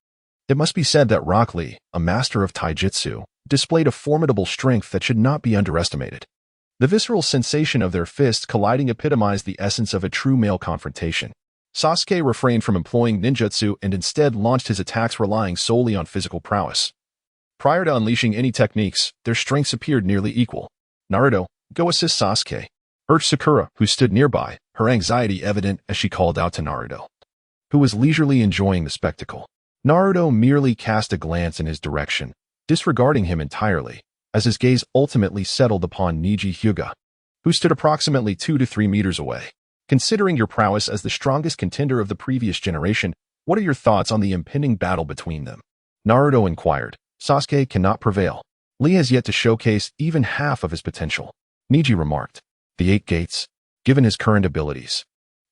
A: It must be said that Rock Lee, a master of taijutsu, displayed a formidable strength that should not be underestimated. The visceral sensation of their fists colliding epitomized the essence of a true male confrontation. Sasuke refrained from employing ninjutsu and instead launched his attacks relying solely on physical prowess. Prior to unleashing any techniques, their strengths appeared nearly equal. Naruto, go assist Sasuke, urged Sakura, who stood nearby, her anxiety evident as she called out to Naruto, who was leisurely enjoying the spectacle. Naruto merely cast a glance in his direction, disregarding him entirely, as his gaze ultimately settled upon Neji Hyuga, who stood approximately 2 to 3 meters away. Considering your prowess as the strongest contender of the previous generation, what are your thoughts on the impending battle between them? Naruto inquired. Sasuke cannot prevail. Lee has yet to showcase even half of his potential. Neji remarked. The 8 gates, given his current abilities,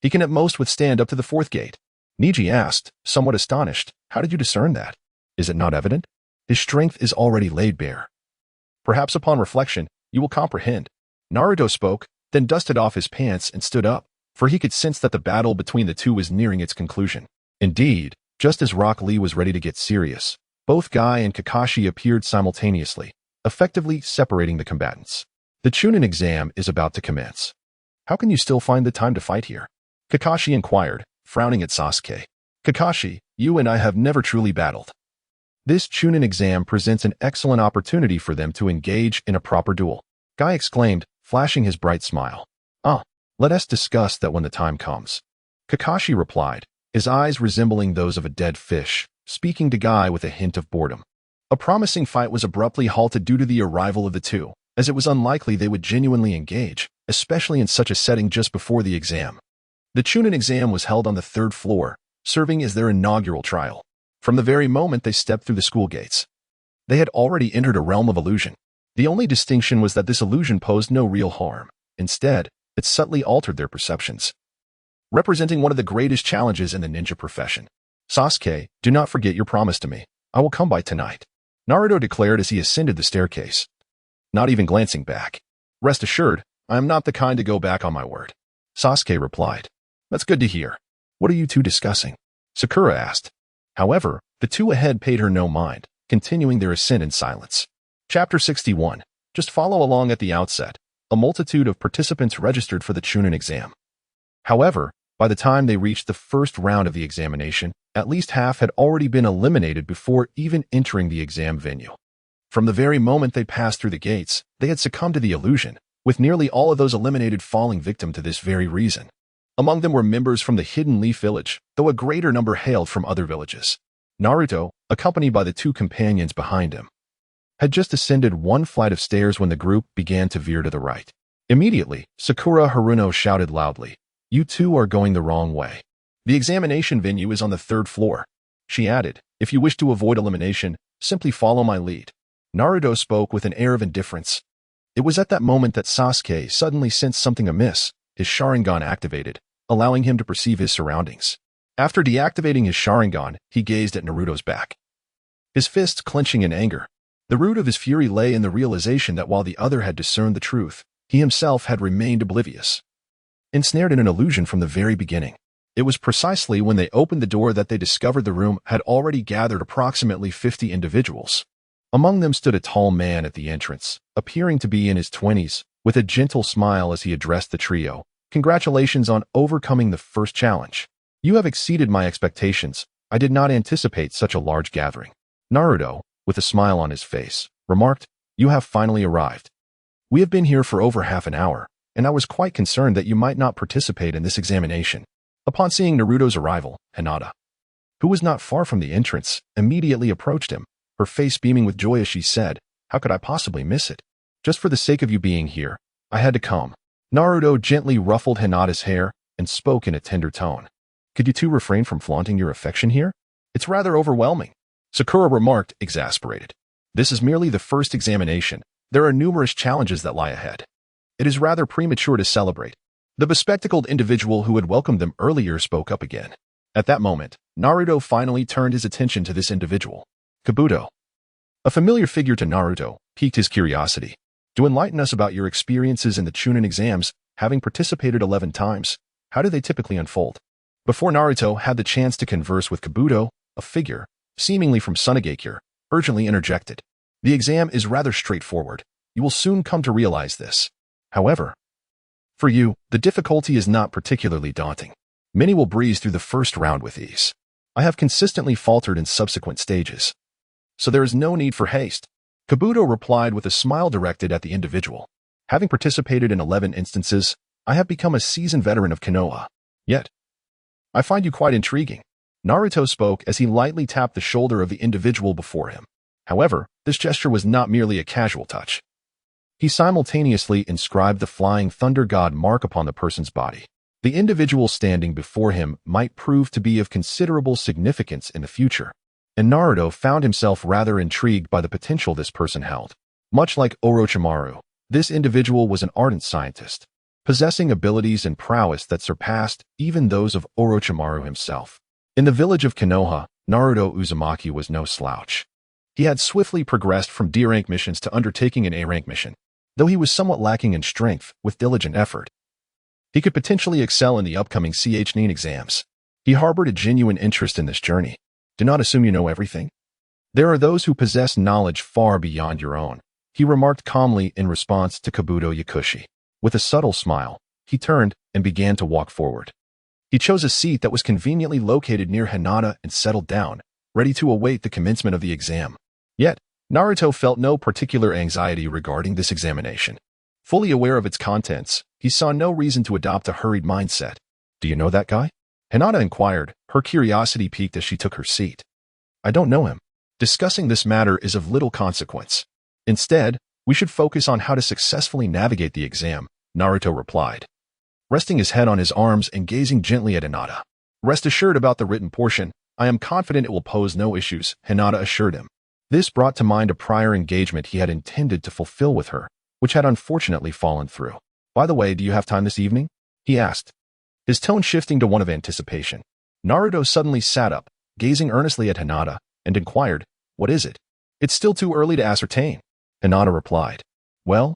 A: he can at most withstand up to the 4th gate. Neji asked, somewhat astonished, how did you discern that? Is it not evident? His strength is already laid bare. Perhaps upon reflection, you will comprehend. Naruto spoke, then dusted off his pants and stood up, for he could sense that the battle between the two was nearing its conclusion. Indeed, just as Rock Lee was ready to get serious, both Guy and Kakashi appeared simultaneously, effectively separating the combatants. The Chunin exam is about to commence. How can you still find the time to fight here? Kakashi inquired, frowning at Sasuke. Kakashi, you and I have never truly battled. This Chunin exam presents an excellent opportunity for them to engage in a proper duel. Guy exclaimed, flashing his bright smile. Let us discuss that when the time comes. Kakashi replied, his eyes resembling those of a dead fish, speaking to Guy with a hint of boredom. A promising fight was abruptly halted due to the arrival of the two, as it was unlikely they would genuinely engage, especially in such a setting just before the exam. The Chunin exam was held on the 3rd floor, serving as their inaugural trial. From the very moment they stepped through the school gates, they had already entered a realm of illusion. The only distinction was that this illusion posed no real harm. Instead, it subtly altered their perceptions. Representing one of the greatest challenges in the ninja profession. Sasuke, do not forget your promise to me. I will come by tonight. Naruto declared as he ascended the staircase, not even glancing back. Rest assured, I am not the kind to go back on my word. Sasuke replied. That's good to hear. What are you two discussing? Sakura asked. However, the two ahead paid her no mind, continuing their ascent in silence. Chapter 61. Just follow along at the outset. A multitude of participants registered for the Chunin exam. However, by the time they reached the first round of the examination, at least half had already been eliminated before even entering the exam venue. From the very moment they passed through the gates, they had succumbed to the illusion, with nearly all of those eliminated falling victim to this very reason. Among them were members from the Hidden Leaf village, though a greater number hailed from other villages. Naruto, accompanied by the two companions behind him, had just ascended one flight of stairs when the group began to veer to the right. Immediately, Sakura Haruno shouted loudly, "You two are going the wrong way. The examination venue is on the 3rd floor." She added, "If you wish to avoid elimination, simply follow my lead." Naruto spoke with an air of indifference. It was at that moment that Sasuke suddenly sensed something amiss. His Sharingan activated, allowing him to perceive his surroundings. After deactivating his Sharingan, he gazed at Naruto's back, his fists clenching in anger. The root of his fury lay in the realization that while the other had discerned the truth, he himself had remained oblivious, ensnared in an illusion from the very beginning. It was precisely when they opened the door that they discovered the room had already gathered approximately 50 individuals. Among them stood a tall man at the entrance, appearing to be in his 20s, with a gentle smile as he addressed the trio. "Congratulations on overcoming the first challenge. You have exceeded my expectations. I did not anticipate such a large gathering." Naruto, with a smile on his face, remarked, "You have finally arrived. We have been here for over half an hour, and I was quite concerned that you might not participate in this examination." Upon seeing Naruto's arrival, Hinata, who was not far from the entrance, immediately approached him, her face beaming with joy as she said, "How could I possibly miss it? Just for the sake of you being here, I had to come." Naruto gently ruffled Hinata's hair and spoke in a tender tone. "Could you two refrain from flaunting your affection here? It's rather overwhelming." Sakura remarked, exasperated. "This is merely the first examination. There are numerous challenges that lie ahead. It is rather premature to celebrate." The bespectacled individual who had welcomed them earlier spoke up again. At that moment, Naruto finally turned his attention to this individual. Kabuto, a familiar figure to Naruto, piqued his curiosity. "To enlighten us about your experiences in the Chunin exams, having participated 11 times, how do they typically unfold?" Before Naruto had the chance to converse with Kabuto, a figure, seemingly from Sunagakure, urgently interjected. "The exam is rather straightforward. You will soon come to realize this. However, for you, the difficulty is not particularly daunting. Many will breeze through the first round with ease. I have consistently faltered in subsequent stages, so there is no need for haste." Kabuto replied with a smile directed at the individual. "Having participated in 11 instances, I have become a seasoned veteran of Konoha. Yet, I find you quite intriguing." Naruto spoke as he lightly tapped the shoulder of the individual before him. However, this gesture was not merely a casual touch. He simultaneously inscribed the Flying Thunder God mark upon the person's body. The individual standing before him might prove to be of considerable significance in the future, and Naruto found himself rather intrigued by the potential this person held. Much like Orochimaru, this individual was an ardent scientist, possessing abilities and prowess that surpassed even those of Orochimaru himself. In the village of Konoha, Naruto Uzumaki was no slouch. He had swiftly progressed from D-rank missions to undertaking an A-rank mission. Though he was somewhat lacking in strength, with diligent effort, he could potentially excel in the upcoming Chunin exams. He harbored a genuine interest in this journey. Do not assume you know everything. There are those who possess knowledge far beyond your own. he remarked calmly in response to Kabuto Yakushi. With a subtle smile, he turned and began to walk forward. He chose a seat that was conveniently located near Hinata and settled down, ready to await the commencement of the exam. Yet, Naruto felt no particular anxiety regarding this examination. Fully aware of its contents, he saw no reason to adopt a hurried mindset. "Do you know that guy?" Hinata inquired, her curiosity piqued as she took her seat. "I don't know him. Discussing this matter is of little consequence. Instead, we should focus on how to successfully navigate the exam," Naruto replied. Resting his head on his arms and gazing gently at Hinata. "Rest assured about the written portion, I am confident it will pose no issues," Hinata assured him. This brought to mind a prior engagement he had intended to fulfill with her, which had unfortunately fallen through. "By the way, do you have time this evening?" he asked, his tone shifting to one of anticipation. Naruto suddenly sat up, gazing earnestly at Hinata, and inquired, "What is it?" "It's still too early to ascertain," Hinata replied. "Well,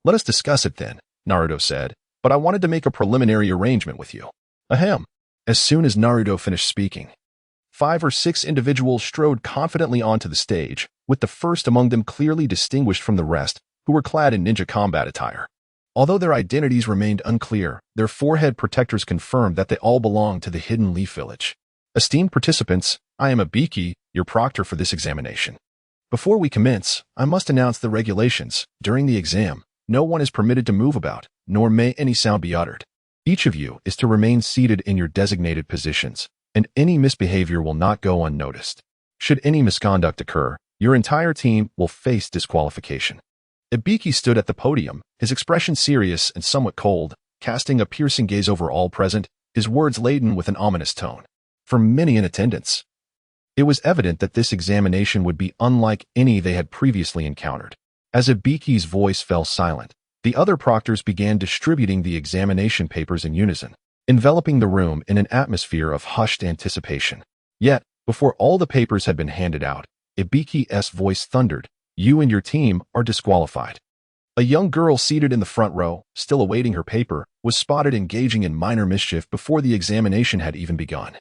A: let us discuss it then," Naruto said, "but I wanted to make a preliminary arrangement with you." Ahem. As soon as Naruto finished speaking, 5 or 6 individuals strode confidently onto the stage, with the first among them clearly distinguished from the rest, who were clad in ninja combat attire. Although their identities remained unclear, their forehead protectors confirmed that they all belonged to the Hidden Leaf Village. "Esteemed participants, I am Ibiki, your proctor for this examination. Before we commence, I must announce the regulations. During the exam, no one is permitted to move about, nor may any sound be uttered. Each of you is to remain seated in your designated positions, and any misbehavior will not go unnoticed. Should any misconduct occur, your entire team will face disqualification." Ibiki stood at the podium, his expression serious and somewhat cold, casting a piercing gaze over all present, his words laden with an ominous tone. For many in attendance, it was evident that this examination would be unlike any they had previously encountered. As Ibiki's voice fell silent, the other proctors began distributing the examination papers in unison, enveloping the room in an atmosphere of hushed anticipation. Yet, before all the papers had been handed out, Ibiki's voice thundered, "You and your team are disqualified." A young girl seated in the front row, still awaiting her paper, was spotted engaging in minor mischief before the examination had even begun,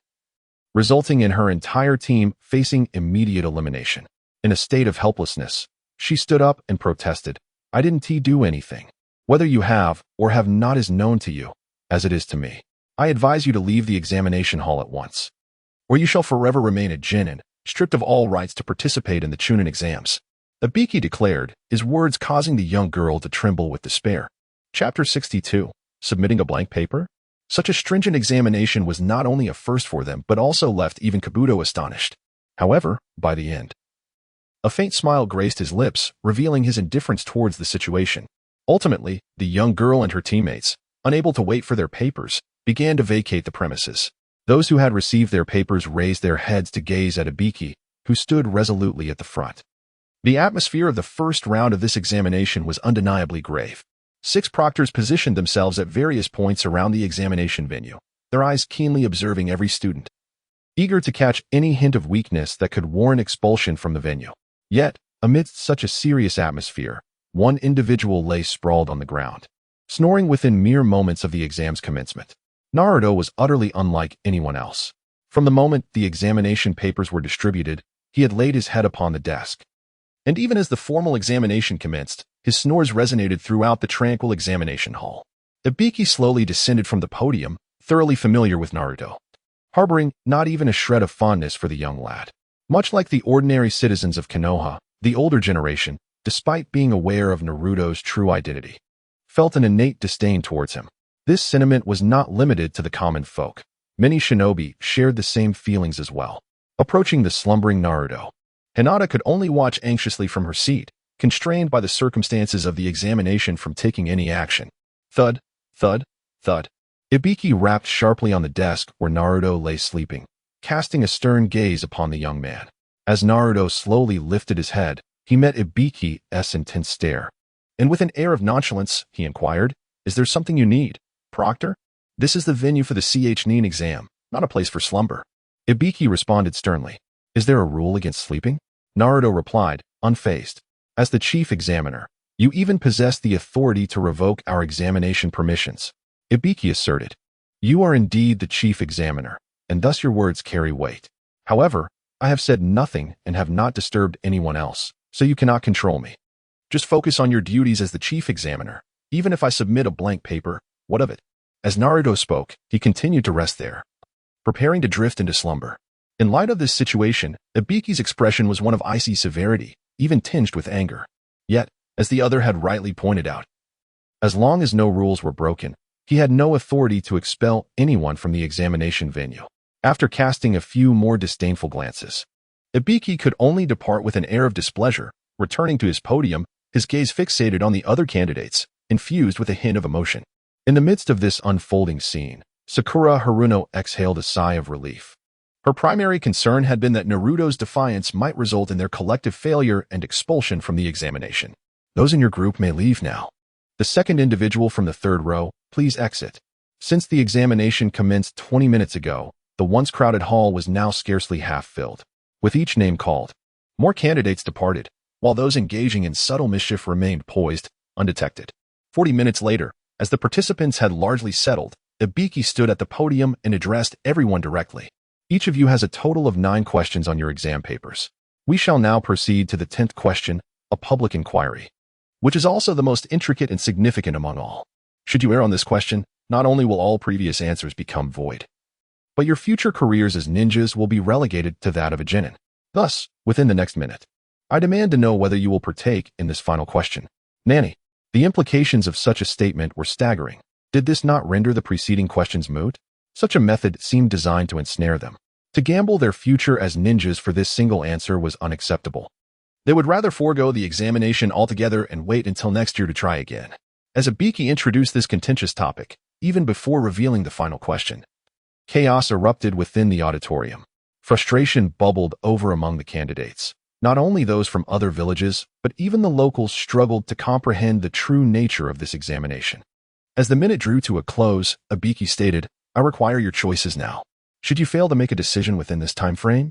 A: resulting in her entire team facing immediate elimination. In a state of helplessness, she stood up and protested, "I didn't do anything. Whether you have or have not is known to you, as it is to me. I advise you to leave the examination hall at once, or you shall forever remain a Chunin, stripped of all rights to participate in the Chunin exams." Ibiki declared, his words causing the young girl to tremble with despair. Chapter 62. Submitting a blank paper? Such a stringent examination was not only a first for them, but also left even Kabuto astonished. However, by the end, a faint smile graced his lips, revealing his indifference towards the situation. Ultimately, the young girl and her teammates, unable to wait for their papers, began to vacate the premises. Those who had received their papers raised their heads to gaze at Ibiki, who stood resolutely at the front. The atmosphere of the first round of this examination was undeniably grave. 6 proctors positioned themselves at various points around the examination venue, their eyes keenly observing every student, eager to catch any hint of weakness that could warrant expulsion from the venue. Yet, amidst such a serious atmosphere, one individual lay sprawled on the ground, snoring within mere moments of the exam's commencement. Naruto was utterly unlike anyone else. From the moment the examination papers were distributed, he had laid his head upon the desk. And even as the formal examination commenced, his snores resonated throughout the tranquil examination hall. Ibiki slowly descended from the podium, thoroughly familiar with Naruto, harboring not even a shred of fondness for the young lad. Much like the ordinary citizens of Konoha, the older generation, despite being aware of Naruto's true identity, felt an innate disdain towards him. This sentiment was not limited to the common folk. Many shinobi shared the same feelings as well. Approaching the slumbering Naruto, Hinata could only watch anxiously from her seat, constrained by the circumstances of the examination from taking any action. Thud, thud, thud. Ibiki rapped sharply on the desk where Naruto lay sleeping, casting a stern gaze upon the young man. As Naruto slowly lifted his head, he met Ibiki's intense stare. And with an air of nonchalance, he inquired, "Is there something you need, Proctor? This is the venue for the Chunin exam, not a place for slumber." Ibiki responded sternly. "Is there a rule against sleeping?" Naruto replied, unfazed. "As the chief examiner, you even possess the authority to revoke our examination permissions," Ibiki asserted. "You are indeed the chief examiner, and thus your words carry weight. However, I have said nothing and have not disturbed anyone else, so you cannot control me." Just focus on your duties as the chief examiner. Even if I submit a blank paper, what of it? As Naruto spoke, he continued to rest there, preparing to drift into slumber. In light of this situation, Ibiki's expression was one of icy severity, even tinged with anger. Yet, as the other had rightly pointed out, as long as no rules were broken, he had no authority to expel anyone from the examination venue. After casting a few more disdainful glances, Ibiki could only depart with an air of displeasure, returning to his podium, his gaze fixated on the other candidates, infused with a hint of emotion. In the midst of this unfolding scene, Sakura Haruno exhaled a sigh of relief. Her primary concern had been that Naruto's defiance might result in their collective failure and expulsion from the examination. Those in your group may leave now. The second individual from the third row, please exit. Since the examination commenced 20 minutes ago, the once crowded hall was now scarcely half filled. With each name called, more candidates departed, while those engaging in subtle mischief remained poised, undetected. 40 minutes later, as the participants had largely settled, Ibiki stood at the podium and addressed everyone directly. Each of you has a total of 9 questions on your exam papers. We shall now proceed to the 10th question, a public inquiry, which is also the most intricate and significant among all. Should you err on this question, not only will all previous answers become void, but your future careers as ninjas will be relegated to that of a genin. Thus, within the next minute, I demand to know whether you will partake in this final question. Nanny, the implications of such a statement were staggering. Did this not render the preceding questions moot? Such a method seemed designed to ensnare them. To gamble their future as ninjas for this single answer was unacceptable. They would rather forego the examination altogether and wait until next year to try again. As Ibiki introduced this contentious topic, even before revealing the final question, chaos erupted within the auditorium. Frustration bubbled over among the candidates. Not only those from other villages, but even the locals struggled to comprehend the true nature of this examination. As the minute drew to a close, Ibiki stated, I require your choices now. Should you fail to make a decision within this time frame,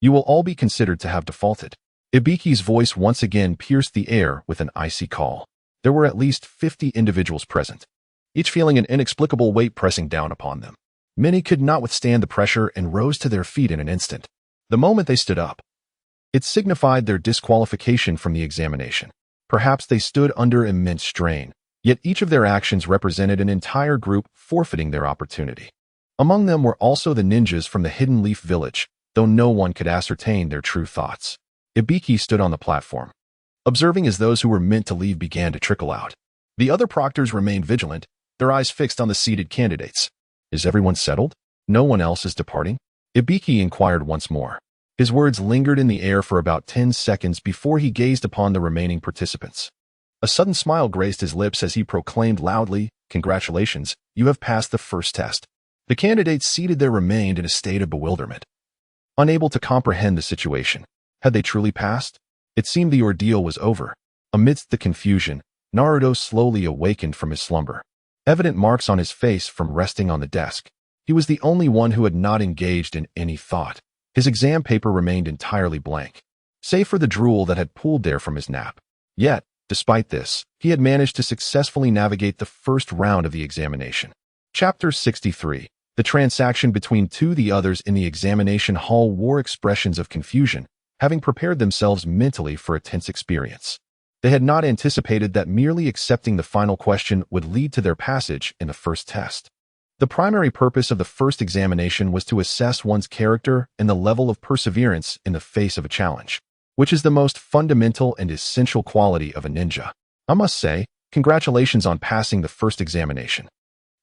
A: you will all be considered to have defaulted. Ibiki's voice once again pierced the air with an icy call. There were at least 50 individuals present, each feeling an inexplicable weight pressing down upon them. Many could not withstand the pressure and rose to their feet in an instant. The moment they stood up, it signified their disqualification from the examination. Perhaps they stood under immense strain, yet each of their actions represented an entire group forfeiting their opportunity. Among them were also the ninjas from the Hidden Leaf Village, though no one could ascertain their true thoughts. Ibiki stood on the platform, observing as those who were meant to leave began to trickle out. The other proctors remained vigilant, their eyes fixed on the seated candidates. Is everyone settled? No one else is departing? Ibiki inquired once more. His words lingered in the air for about 10 seconds before he gazed upon the remaining participants. A sudden smile graced his lips as he proclaimed loudly, Congratulations, you have passed the first test. The candidates seated there remained in a state of bewilderment, unable to comprehend the situation. Had they truly passed? It seemed the ordeal was over. Amidst the confusion, Naruto slowly awakened from his slumber, evident marks on his face from resting on the desk. He was the only one who had not engaged in any thought. His exam paper remained entirely blank, save for the drool that had pooled there from his nap. Yet, despite this, he had managed to successfully navigate the first round of the examination. Chapter 63. The transaction between the others in the examination hall wore expressions of confusion, having prepared themselves mentally for a tense experience. They had not anticipated that merely accepting the final question would lead to their passage in the first test. The primary purpose of the first examination was to assess one's character and the level of perseverance in the face of a challenge, which is the most fundamental and essential quality of a ninja. I must say, congratulations on passing the first examination.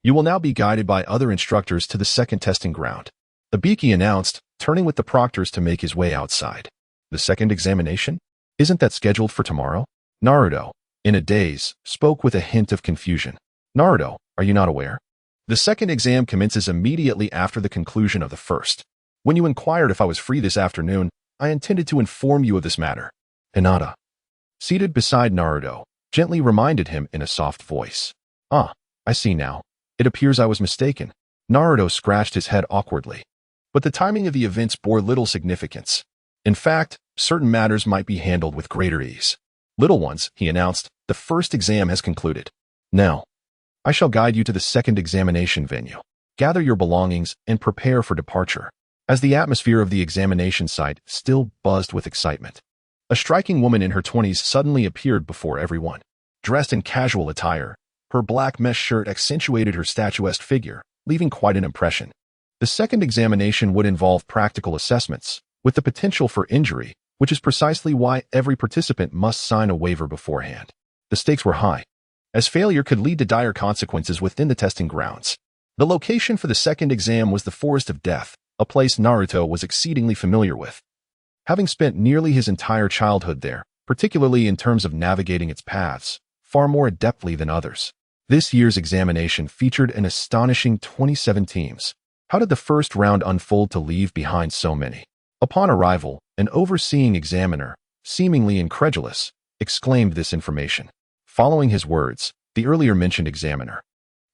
A: You will now be guided by other instructors to the second testing ground. Ibiki announced, turning with the proctors to make his way outside. The second examination? Isn't that scheduled for tomorrow? Naruto, in a daze, spoke with a hint of confusion. Naruto, are you not aware? The second exam commences immediately after the conclusion of the first. When you inquired if I was free this afternoon, I intended to inform you of this matter. Hinata, seated beside Naruto, gently reminded him in a soft voice. Ah, I see now. It appears I was mistaken. Naruto scratched his head awkwardly. But the timing of the events bore little significance. In fact, certain matters might be handled with greater ease. Little ones, he announced, the first exam has concluded. Now, I shall guide you to the second examination venue. Gather your belongings and prepare for departure. As the atmosphere of the examination site still buzzed with excitement, A striking woman in her 20s suddenly appeared before everyone. Dressed in casual attire, her black mesh shirt accentuated her statuesque figure, leaving quite an impression. The second examination would involve practical assessments, with the potential for injury, which is precisely why every participant must sign a waiver beforehand. The stakes were high, as failure could lead to dire consequences within the testing grounds. The location for the second exam was the Forest of Death, a place Naruto was exceedingly familiar with. Having spent nearly his entire childhood there, particularly in terms of navigating its paths, far more adeptly than others. This year's examination featured an astonishing 27 teams. How did the first round unfold to leave behind so many? Upon arrival, an overseeing examiner, seemingly incredulous, exclaimed this information. Following his words, the earlier mentioned examiner,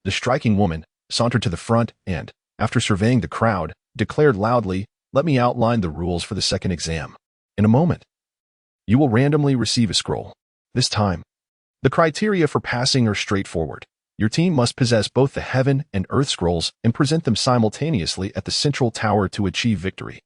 A: the striking woman, sauntered to the front and, after surveying the crowd, declared loudly, "Let me outline the rules for the second exam. In a moment, you will randomly receive a scroll. This time, the criteria for passing are straightforward. Your team must possess both the Heaven and Earth scrolls and present them simultaneously at the central tower to achieve victory."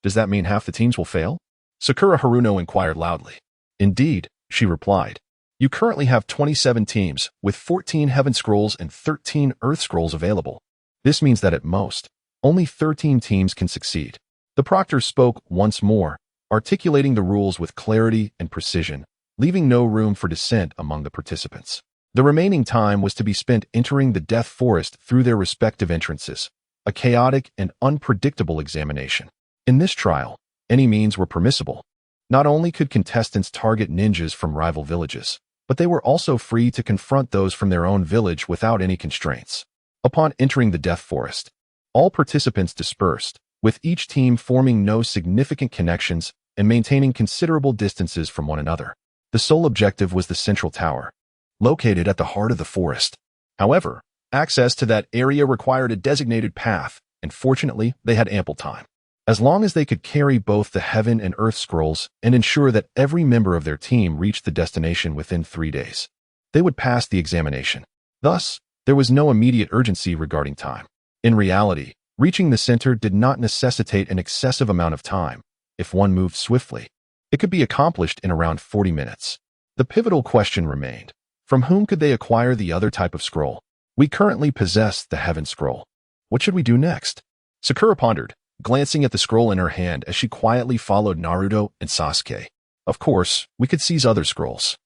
A: "Does that mean half the teams will fail?" Sakura Haruno inquired loudly. "Indeed," she replied. "You currently have 27 teams, with 14 Heaven scrolls and 13 Earth scrolls available. This means that at most, only 13 teams can succeed." The proctor spoke once more, articulating the rules with clarity and precision, leaving no room for dissent among the participants. The remaining time was to be spent entering the Death Forest through their respective entrances, a chaotic and unpredictable examination. In this trial, any means were permissible. Not only could contestants target ninjas from rival villages, but they were also free to confront those from their own village without any constraints. Upon entering the Death Forest, all participants dispersed, with each team forming no significant connections and maintaining considerable distances from one another. The sole objective was the central tower, located at the heart of the forest. However, access to that area required a designated path, and fortunately, they had ample time. As long as they could carry both the Heaven and Earth scrolls and ensure that every member of their team reached the destination within 3 days, they would pass the examination. Thus, there was no immediate urgency regarding time. In reality, reaching the center did not necessitate an excessive amount of time. If one moved swiftly, it could be accomplished in around 40 minutes. The pivotal question remained: from whom could they acquire the other type of scroll? "We currently possess the Heaven scroll. What should we do next?" Sakura pondered, glancing at the scroll in her hand as she quietly followed Naruto and Sasuke. "Of course, we could seize other scrolls."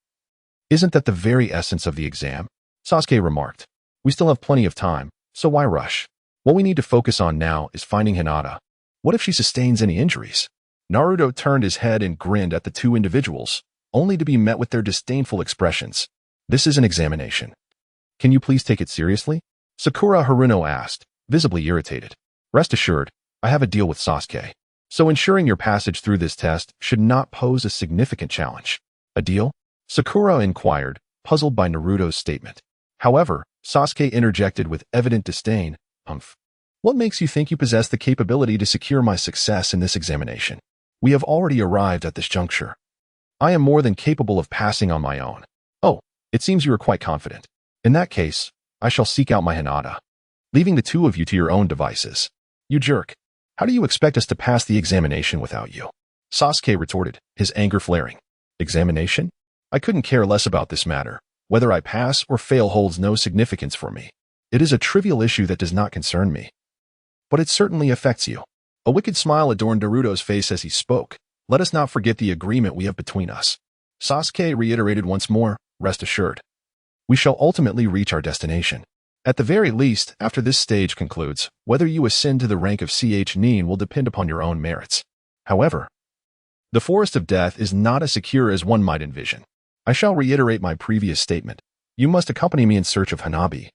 A: "Isn't that the very essence of the exam?" Sasuke remarked. "We still have plenty of time, so why rush? What we need to focus on now is finding Hinata. What if she sustains any injuries?" Naruto turned his head and grinned at the two individuals, only to be met with their disdainful expressions. "This is an examination. Can you please take it seriously?" Sakura Haruno asked, visibly irritated. "Rest assured, I have a deal with Sasuke, so ensuring your passage through this test should not pose a significant challenge." "A deal?" Sakura inquired, puzzled by Naruto's statement. However, Sasuke interjected with evident disdain. What makes you think you possess the capability to secure my success in this examination? We have already arrived at this juncture. I am more than capable of passing on my own." "Oh, it seems you are quite confident. In that case, I shall seek out my Hinata, leaving the two of you to your own devices." "You jerk. How do you expect us to pass the examination without you?" Sasuke retorted, his anger flaring. "Examination? I couldn't care less about this matter. Whether I pass or fail holds no significance for me. It is a trivial issue that does not concern me. But it certainly affects you." A wicked smile adorned Naruto's face as he spoke. "Let us not forget the agreement we have between us." Sasuke reiterated once more, "Rest assured, we shall ultimately reach our destination. At the very least, after this stage concludes, whether you ascend to the rank of Nin will depend upon your own merits. However, the Forest of Death is not as secure as one might envision. I shall reiterate my previous statement. You must accompany me in search of Hanabi,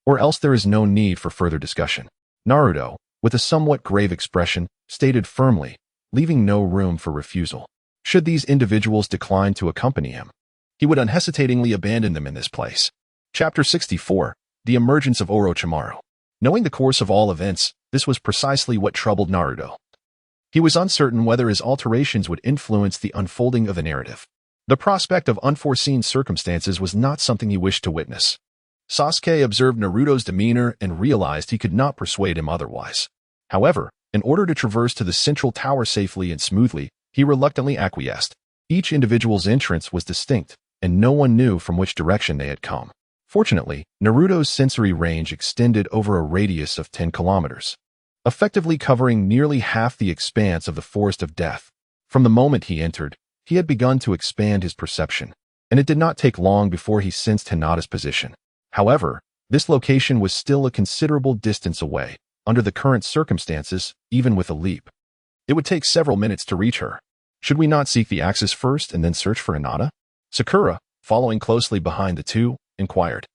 A: or else there is no need for further discussion." Naruto, with a somewhat grave expression, stated firmly, leaving no room for refusal. Should these individuals decline to accompany him, he would unhesitatingly abandon them in this place. Chapter 64. The Emergence of Orochimaru. Knowing the course of all events, this was precisely what troubled Naruto. He was uncertain whether his alterations would influence the unfolding of the narrative. The prospect of unforeseen circumstances was not something he wished to witness. Sasuke observed Naruto's demeanor and realized he could not persuade him otherwise. However, in order to traverse to the central tower safely and smoothly, he reluctantly acquiesced. Each individual's entrance was distinct, and no one knew from which direction they had come. Fortunately, Naruto's sensory range extended over a radius of 10 kilometers, effectively covering nearly half the expanse of the Forest of Death. From the moment he entered, he had begun to expand his perception, and it did not take long before he sensed Hinata's position. However, this location was still a considerable distance away, under the current circumstances, even with a leap. It would take several minutes to reach her. Should we not seek the axis first and then search for Hinata? Sakura, following closely behind the two, inquired,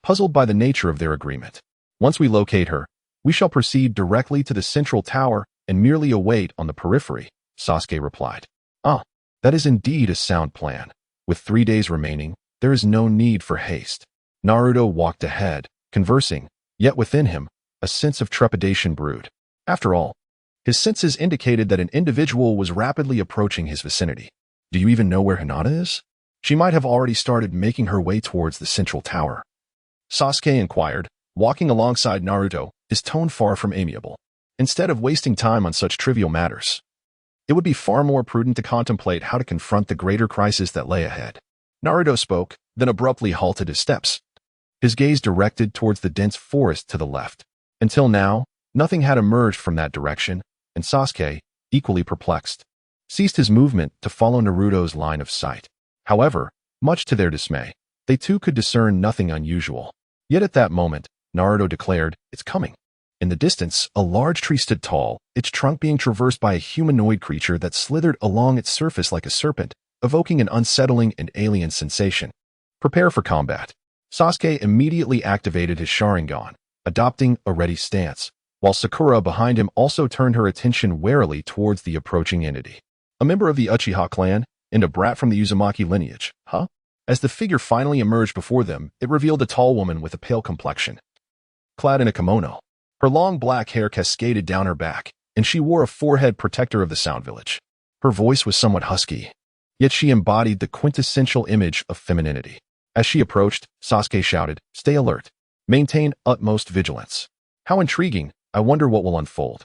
A: puzzled by the nature of their agreement. Once we locate her, we shall proceed directly to the central tower and merely await on the periphery, Sasuke replied. Ah, that is indeed a sound plan. With 3 days remaining, there is no need for haste. Naruto walked ahead, conversing, yet within him, a sense of trepidation brewed. After all, his senses indicated that an individual was rapidly approaching his vicinity. Do you even know where Hinata is? She might have already started making her way towards the central tower. Sasuke inquired, walking alongside Naruto, his tone far from amiable. Instead of wasting time on such trivial matters, it would be far more prudent to contemplate how to confront the greater crisis that lay ahead. Naruto spoke, then abruptly halted his steps, his gaze directed towards the dense forest to the left. Until now, nothing had emerged from that direction, and Sasuke, equally perplexed, ceased his movement to follow Naruto's line of sight. However, much to their dismay, they too could discern nothing unusual. Yet at that moment, Naruto declared, "It's coming." In the distance, a large tree stood tall, its trunk being traversed by a humanoid creature that slithered along its surface like a serpent, evoking an unsettling and alien sensation. Prepare for combat. Sasuke immediately activated his Sharingan, adopting a ready stance, while Sakura behind him also turned her attention warily towards the approaching entity. A member of the Uchiha clan, and a brat from the Uzumaki lineage, huh? As the figure finally emerged before them, it revealed a tall woman with a pale complexion, clad in a kimono. Her long black hair cascaded down her back, and she wore a forehead protector of the Sound Village. Her voice was somewhat husky, yet she embodied the quintessential image of femininity. As she approached, Sasuke shouted, "Stay alert. Maintain utmost vigilance." How intriguing, I wonder what will unfold.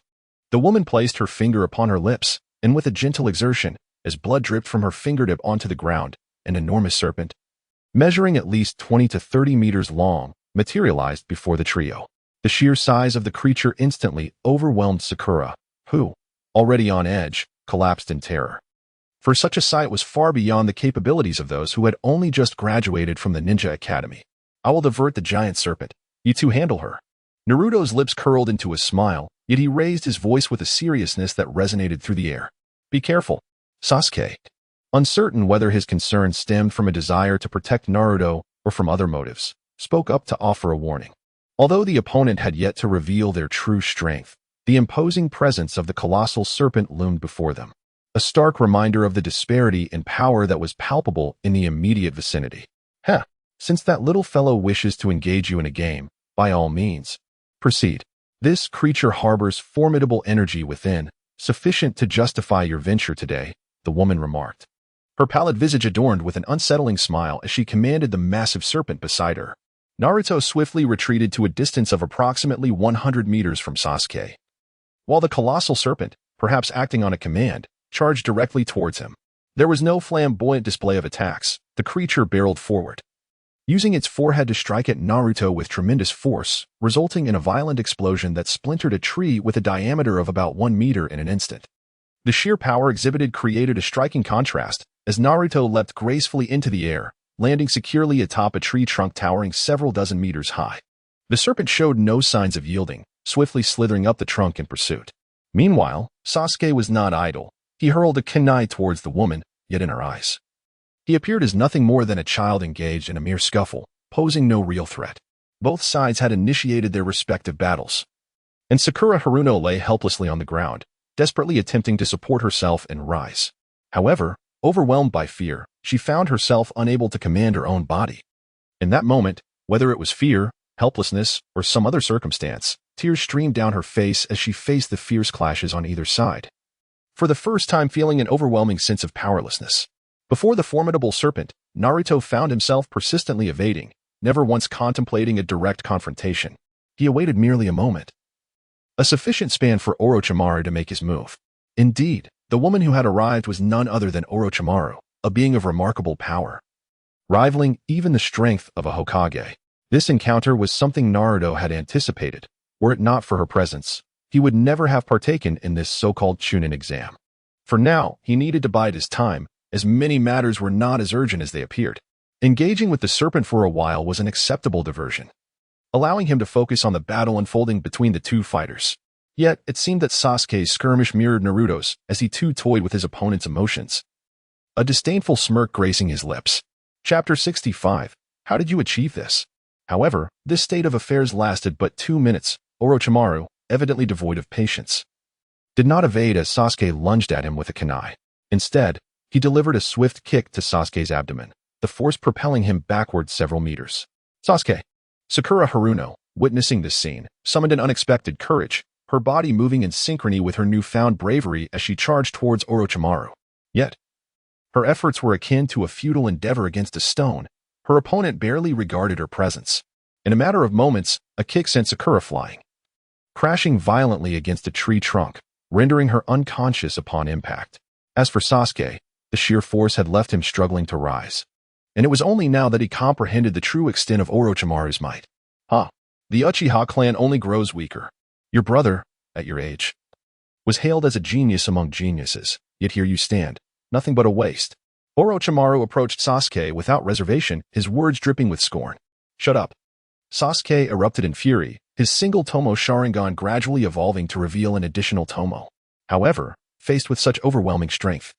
A: The woman placed her finger upon her lips, and with a gentle exertion, as blood dripped from her fingertip onto the ground, an enormous serpent, measuring at least 20 to 30 meters long, materialized before the trio. The sheer size of the creature instantly overwhelmed Sakura, who, already on edge, collapsed in terror. For such a sight was far beyond the capabilities of those who had only just graduated from the ninja academy. "I will divert the giant serpent. You two handle her." Naruto's lips curled into a smile, yet he raised his voice with a seriousness that resonated through the air. "Be careful." Sasuke, uncertain whether his concern stemmed from a desire to protect Naruto or from other motives, spoke up to offer a warning. Although the opponent had yet to reveal their true strength, the imposing presence of the colossal serpent loomed before them, a stark reminder of the disparity in power that was palpable in the immediate vicinity. Since that little fellow wishes to engage you in a game, by all means, proceed. This creature harbors formidable energy within, sufficient to justify your venture today, the woman remarked, her pallid visage adorned with an unsettling smile as she commanded the massive serpent beside her. Naruto swiftly retreated to a distance of approximately 100 meters from Sasuke, while the colossal serpent, perhaps acting on a command, charged directly towards him. There was no flamboyant display of attacks. The creature barreled forward, using its forehead to strike at Naruto with tremendous force, resulting in a violent explosion that splintered a tree with a diameter of about 1 meter in an instant. The sheer power exhibited created a striking contrast, as Naruto leapt gracefully into the air, landing securely atop a tree trunk towering several dozen meters high. The serpent showed no signs of yielding, swiftly slithering up the trunk in pursuit. Meanwhile, Sasuke was not idle. He hurled a kunai towards the woman, yet in her eyes, he appeared as nothing more than a child engaged in a mere scuffle, posing no real threat. Both sides had initiated their respective battles, and Sakura Haruno lay helplessly on the ground, desperately attempting to support herself and rise. However, overwhelmed by fear, she found herself unable to command her own body. In that moment, whether it was fear, helplessness, or some other circumstance, tears streamed down her face as she faced the fierce clashes on either side, for the first time feeling an overwhelming sense of powerlessness. Before the formidable serpent, Naruto found himself persistently evading, never once contemplating a direct confrontation. He awaited merely a moment, a sufficient span for Orochimaru to make his move. Indeed, The woman who had arrived was none other than Orochimaru, a being of remarkable power, rivaling even the strength of a Hokage. This encounter was something Naruto had anticipated. Were it not for her presence, he would never have partaken in this so-called Chunin exam. For now, he needed to bide his time, as many matters were not as urgent as they appeared. Engaging with the serpent for a while was an acceptable diversion, allowing him to focus on the battle unfolding between the two fighters. Yet, it seemed that Sasuke's skirmish mirrored Naruto's as he too toyed with his opponent's emotions. A disdainful smirk gracing his lips. Chapter 65. How did you achieve this? However, this state of affairs lasted but 2 minutes. Orochimaru, evidently devoid of patience, did not evade as Sasuke lunged at him with a kunai. Instead, he delivered a swift kick to Sasuke's abdomen, the force propelling him backward several meters. Sasuke. Sakura Haruno, witnessing this scene, summoned an unexpected courage, her body moving in synchrony with her newfound bravery as she charged towards Orochimaru. Yet, her efforts were akin to a futile endeavor against a stone. Her opponent barely regarded her presence. In a matter of moments, a kick sent Sakura flying, crashing violently against a tree trunk, rendering her unconscious upon impact. As for Sasuke, the sheer force had left him struggling to rise, and it was only now that he comprehended the true extent of Orochimaru's might. The Uchiha clan only grows weaker. Your brother, at your age, was hailed as a genius among geniuses, yet here you stand, nothing but a waste. Orochimaru approached Sasuke without reservation, his words dripping with scorn. Shut up. Sasuke erupted in fury, his single Tomo Sharingan gradually evolving to reveal an additional Tomo. However, faced with such overwhelming strength,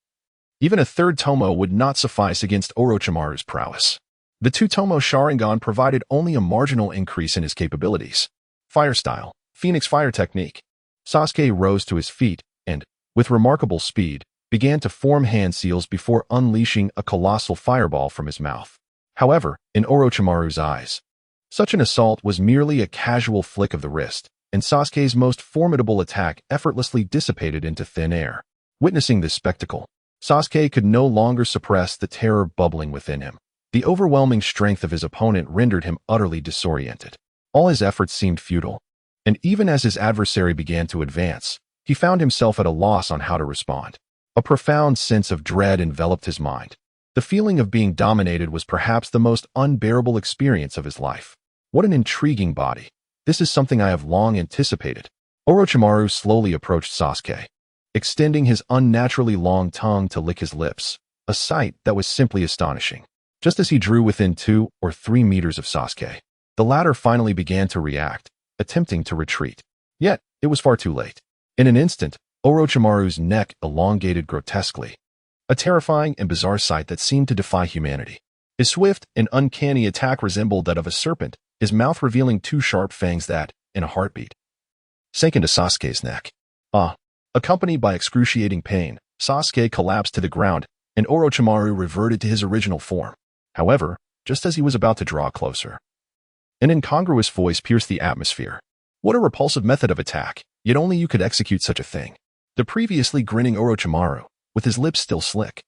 A: even a third Tomo would not suffice against Orochimaru's prowess. The 2 Tomo Sharingan provided only a marginal increase in his capabilities. Fire style, Phoenix Fire technique. Sasuke rose to his feet and, with remarkable speed, began to form hand seals before unleashing a colossal fireball from his mouth. However, in Orochimaru's eyes, such an assault was merely a casual flick of the wrist, and Sasuke's most formidable attack effortlessly dissipated into thin air. Witnessing this spectacle, Sasuke could no longer suppress the terror bubbling within him. The overwhelming strength of his opponent rendered him utterly disoriented. All his efforts seemed futile, and even as his adversary began to advance, he found himself at a loss on how to respond. A profound sense of dread enveloped his mind. The feeling of being dominated was perhaps the most unbearable experience of his life. What an intriguing body. This is something I have long anticipated. Orochimaru slowly approached Sasuke, extending his unnaturally long tongue to lick his lips, a sight that was simply astonishing. Just as he drew within 2 or 3 meters of Sasuke, the latter finally began to react, attempting to retreat. Yet, it was far too late. In an instant, Orochimaru's neck elongated grotesquely, a terrifying and bizarre sight that seemed to defy humanity. His swift and uncanny attack resembled that of a serpent, his mouth revealing 2 sharp fangs that, in a heartbeat, sank into Sasuke's neck. Accompanied by excruciating pain, Sasuke collapsed to the ground, and Orochimaru reverted to his original form. However, just as he was about to draw closer, an incongruous voice pierced the atmosphere. What a repulsive method of attack, yet only you could execute such a thing. The previously grinning Orochimaru, with his lips still slick,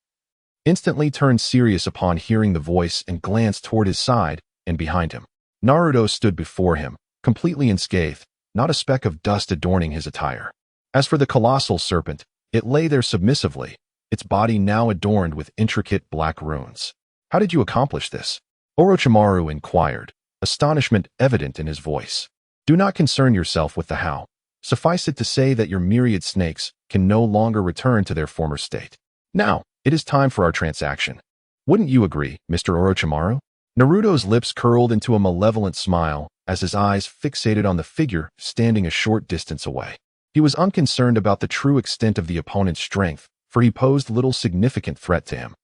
A: instantly turned serious upon hearing the voice and glanced toward his side and behind him. Naruto stood before him, completely unscathed, not a speck of dust adorning his attire. As for the colossal serpent, it lay there submissively, its body now adorned with intricate black runes. How did you accomplish this? Orochimaru inquired, astonishment evident in his voice. Do not concern yourself with the how. Suffice it to say that your myriad snakes can no longer return to their former state. Now, it is time for our transaction. Wouldn't you agree, Mr. Orochimaru? Naruto's lips curled into a malevolent smile as his eyes fixated on the figure standing a short distance away. He was unconcerned about the true extent of the opponent's strength, for he posed little significant threat to him.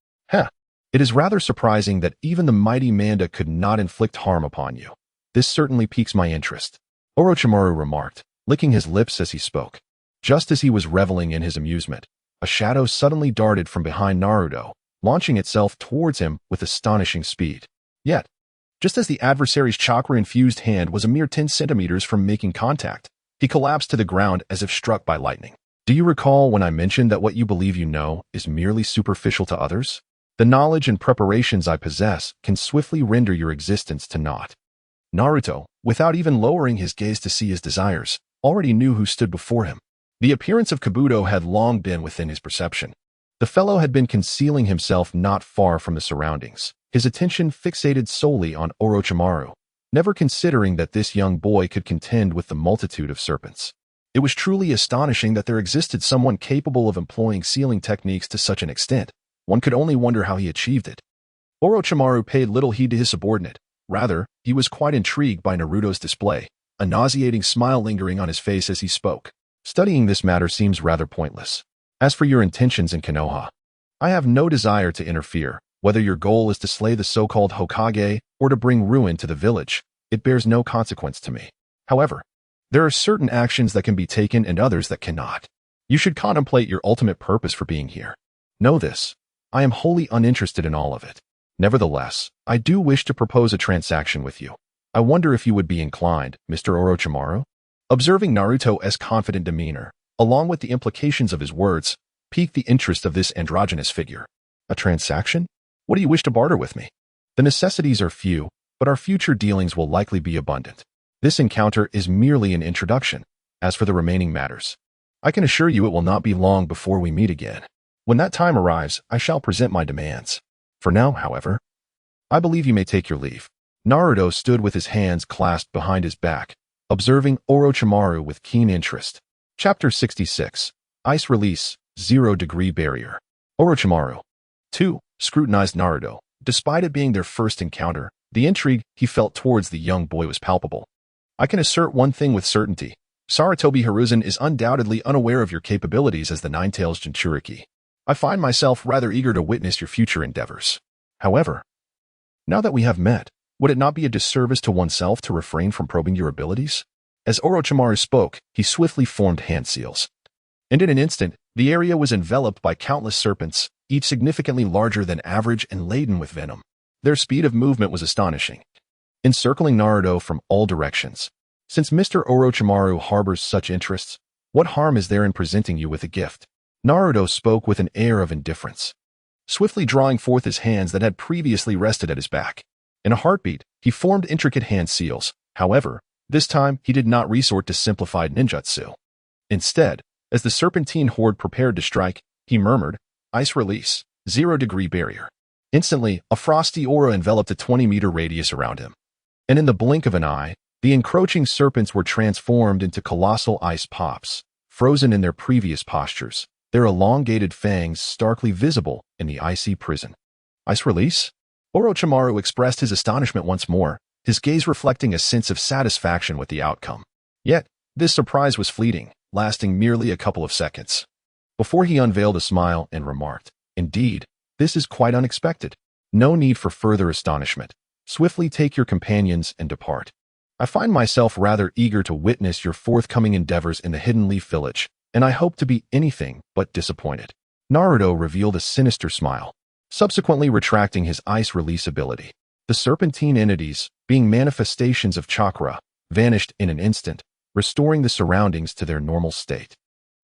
A: It is rather surprising that even the mighty Manda could not inflict harm upon you. This certainly piques my interest, Orochimaru remarked, licking his lips as he spoke. Just as he was reveling in his amusement, a shadow suddenly darted from behind Naruto, launching itself towards him with astonishing speed. Yet, just as the adversary's chakra-infused hand was a mere 10 centimeters from making contact, he collapsed to the ground as if struck by lightning. Do you recall when I mentioned that what you believe you know is merely superficial to others? The knowledge and preparations I possess can swiftly render your existence to naught. Naruto, without even lowering his gaze to see his desires, already knew who stood before him. The appearance of Kabuto had long been within his perception. The fellow had been concealing himself not far from the surroundings, his attention fixated solely on Orochimaru, never considering that this young boy could contend with the multitude of serpents. It was truly astonishing that there existed someone capable of employing sealing techniques to such an extent. One could only wonder how he achieved it. Orochimaru paid little heed to his subordinate. Rather, he was quite intrigued by Naruto's display, a nauseating smile lingering on his face as he spoke. Studying this matter seems rather pointless. As for your intentions in Konoha, I have no desire to interfere. Whether your goal is to slay the so-called Hokage or to bring ruin to the village, it bears no consequence to me. However, there are certain actions that can be taken and others that cannot. You should contemplate your ultimate purpose for being here. Know this, I am wholly uninterested in all of it. Nevertheless, I do wish to propose a transaction with you. I wonder if you would be inclined, Mr. Orochimaru? Observing Naruto's confident demeanor, along with the implications of his words, piqued the interest of this androgynous figure. A transaction? What do you wish to barter with me? The necessities are few, but our future dealings will likely be abundant. This encounter is merely an introduction. As for the remaining matters, I can assure you it will not be long before we meet again. When that time arrives, I shall present my demands. For now, however, I believe you may take your leave. Naruto stood with his hands clasped behind his back, observing Orochimaru with keen interest. Chapter 66. Ice Release, 0-Degree Barrier. Orochimaru, 2, scrutinized Naruto. Despite it being their first encounter, the intrigue he felt towards the young boy was palpable. I can assert one thing with certainty. Sarutobi Hiruzen is undoubtedly unaware of your capabilities as the Nine-Tails Jinchuriki. I find myself rather eager to witness your future endeavors. However, now that we have met, would it not be a disservice to oneself to refrain from probing your abilities? As Orochimaru spoke, he swiftly formed hand seals. And in an instant, the area was enveloped by countless serpents, each significantly larger than average and laden with venom. Their speed of movement was astonishing, encircling Naruto from all directions. Since Mr. Orochimaru harbors such interests, what harm is there in presenting you with a gift? Naruto spoke with an air of indifference, swiftly drawing forth his hands that had previously rested at his back. In a heartbeat, he formed intricate hand seals. However, this time he did not resort to simplified ninjutsu. Instead, as the serpentine horde prepared to strike, he murmured, "Ice Release, 0-Degree Barrier." Instantly, a frosty aura enveloped a 20-meter radius around him. And in the blink of an eye, the encroaching serpents were transformed into colossal ice pops, frozen in their previous postures, their elongated fangs starkly visible in the icy prison. Ice Release? Orochimaru expressed his astonishment once more, his gaze reflecting a sense of satisfaction with the outcome. Yet, this surprise was fleeting, lasting merely a couple of seconds, before he unveiled a smile and remarked, "Indeed, this is quite unexpected. No need for further astonishment. Swiftly take your companions and depart. I find myself rather eager to witness your forthcoming endeavors in the Hidden Leaf Village, and I hope to be anything but disappointed." Naruto revealed a sinister smile, subsequently retracting his ice release ability. The serpentine entities, being manifestations of chakra, vanished in an instant, restoring the surroundings to their normal state,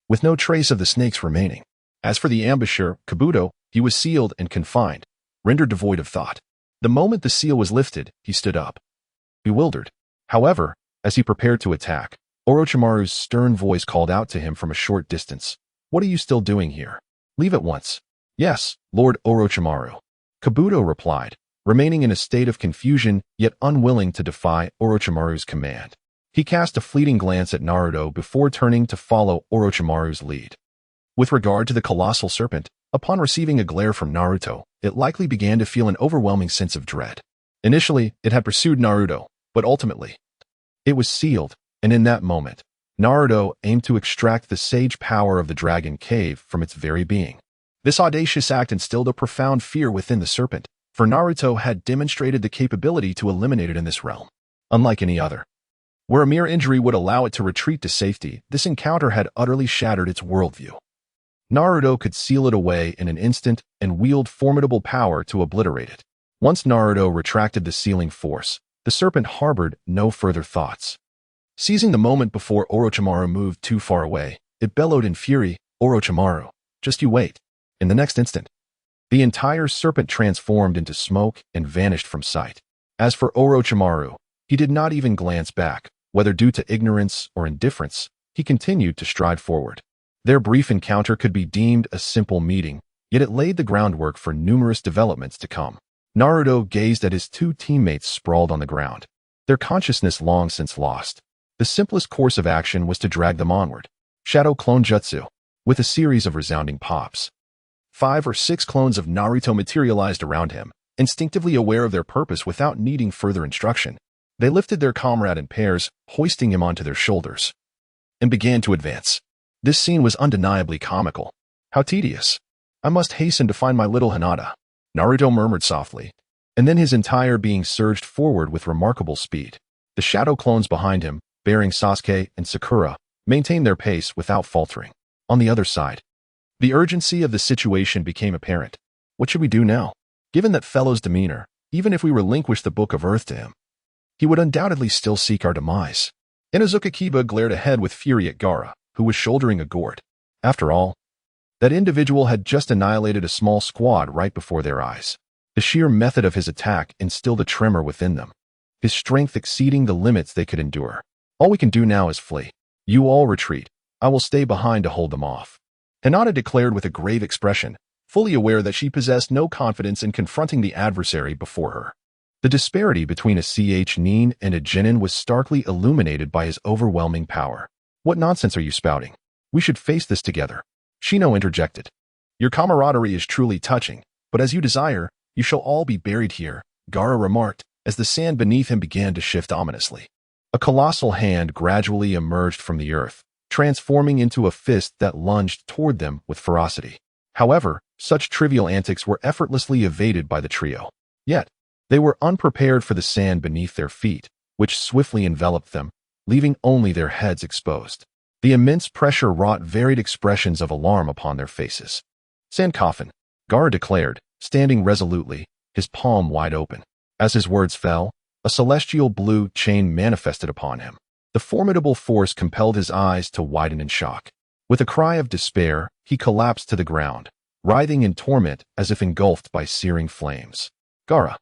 A: with no trace of the snakes remaining. As for the ambusher, Kabuto, he was sealed and confined, rendered devoid of thought. The moment the seal was lifted, he stood up, bewildered. However, as he prepared to attack, Orochimaru's stern voice called out to him from a short distance, "What are you still doing here? Leave at once." "Yes, Lord Orochimaru," Kabuto replied, remaining in a state of confusion yet unwilling to defy Orochimaru's command. He cast a fleeting glance at Naruto before turning to follow Orochimaru's lead. With regard to the colossal serpent, upon receiving a glare from Naruto, it likely began to feel an overwhelming sense of dread. Initially, it had pursued Naruto, but ultimately, it was sealed, and in that moment, Naruto aimed to extract the sage power of the dragon cave from its very being. This audacious act instilled a profound fear within the serpent, for Naruto had demonstrated the capability to eliminate it in this realm. Unlike any other, where a mere injury would allow it to retreat to safety, this encounter had utterly shattered its worldview. Naruto could seal it away in an instant and wield formidable power to obliterate it. Once Naruto retracted the sealing force, the serpent harbored no further thoughts. Seizing the moment before Orochimaru moved too far away, it bellowed in fury, "Orochimaru, just you wait." In the next instant, the entire serpent transformed into smoke and vanished from sight. As for Orochimaru, he did not even glance back. Whether due to ignorance or indifference, he continued to stride forward. Their brief encounter could be deemed a simple meeting, yet it laid the groundwork for numerous developments to come. Naruto gazed at his two teammates sprawled on the ground, their consciousness long since lost. The simplest course of action was to drag them onward. Shadow Clone Jutsu. With a series of resounding pops, 5 or 6 clones of Naruto materialized around him, instinctively aware of their purpose without needing further instruction. They lifted their comrade in pairs, hoisting him onto their shoulders, and began to advance. This scene was undeniably comical. How tedious. I must hasten to find my little Hinata, Naruto murmured softly, and then his entire being surged forward with remarkable speed. The shadow clones behind him, bearing Sasuke and Sakura, maintained their pace without faltering. On the other side, the urgency of the situation became apparent. What should we do now? Given that fellow's demeanor, even if we relinquish the Book of Earth to him, he would undoubtedly still seek our demise. Inuzuka Kiba glared ahead with fury at Gaara, who was shouldering a gourd. After all, that individual had just annihilated a small squad right before their eyes. The sheer method of his attack instilled a tremor within them, his strength exceeding the limits they could endure. All we can do now is flee. You all retreat. I will stay behind to hold them off. Hinata declared with a grave expression, fully aware that she possessed no confidence in confronting the adversary before her. The disparity between a Nin and a Chunin was starkly illuminated by his overwhelming power. What nonsense are you spouting? We should face this together. Shino interjected. Your camaraderie is truly touching, but as you desire, you shall all be buried here, Gaara remarked, as the sand beneath him began to shift ominously. A colossal hand gradually emerged from the earth, transforming into a fist that lunged toward them with ferocity. However, such trivial antics were effortlessly evaded by the trio. Yet, they were unprepared for the sand beneath their feet, which swiftly enveloped them, leaving only their heads exposed. The immense pressure wrought varied expressions of alarm upon their faces. Sand coffin, Gaara declared, standing resolutely, his palm wide open. As his words fell, a celestial blue chain manifested upon him. The formidable force compelled his eyes to widen in shock. With a cry of despair, he collapsed to the ground, writhing in torment as if engulfed by searing flames. Gaara,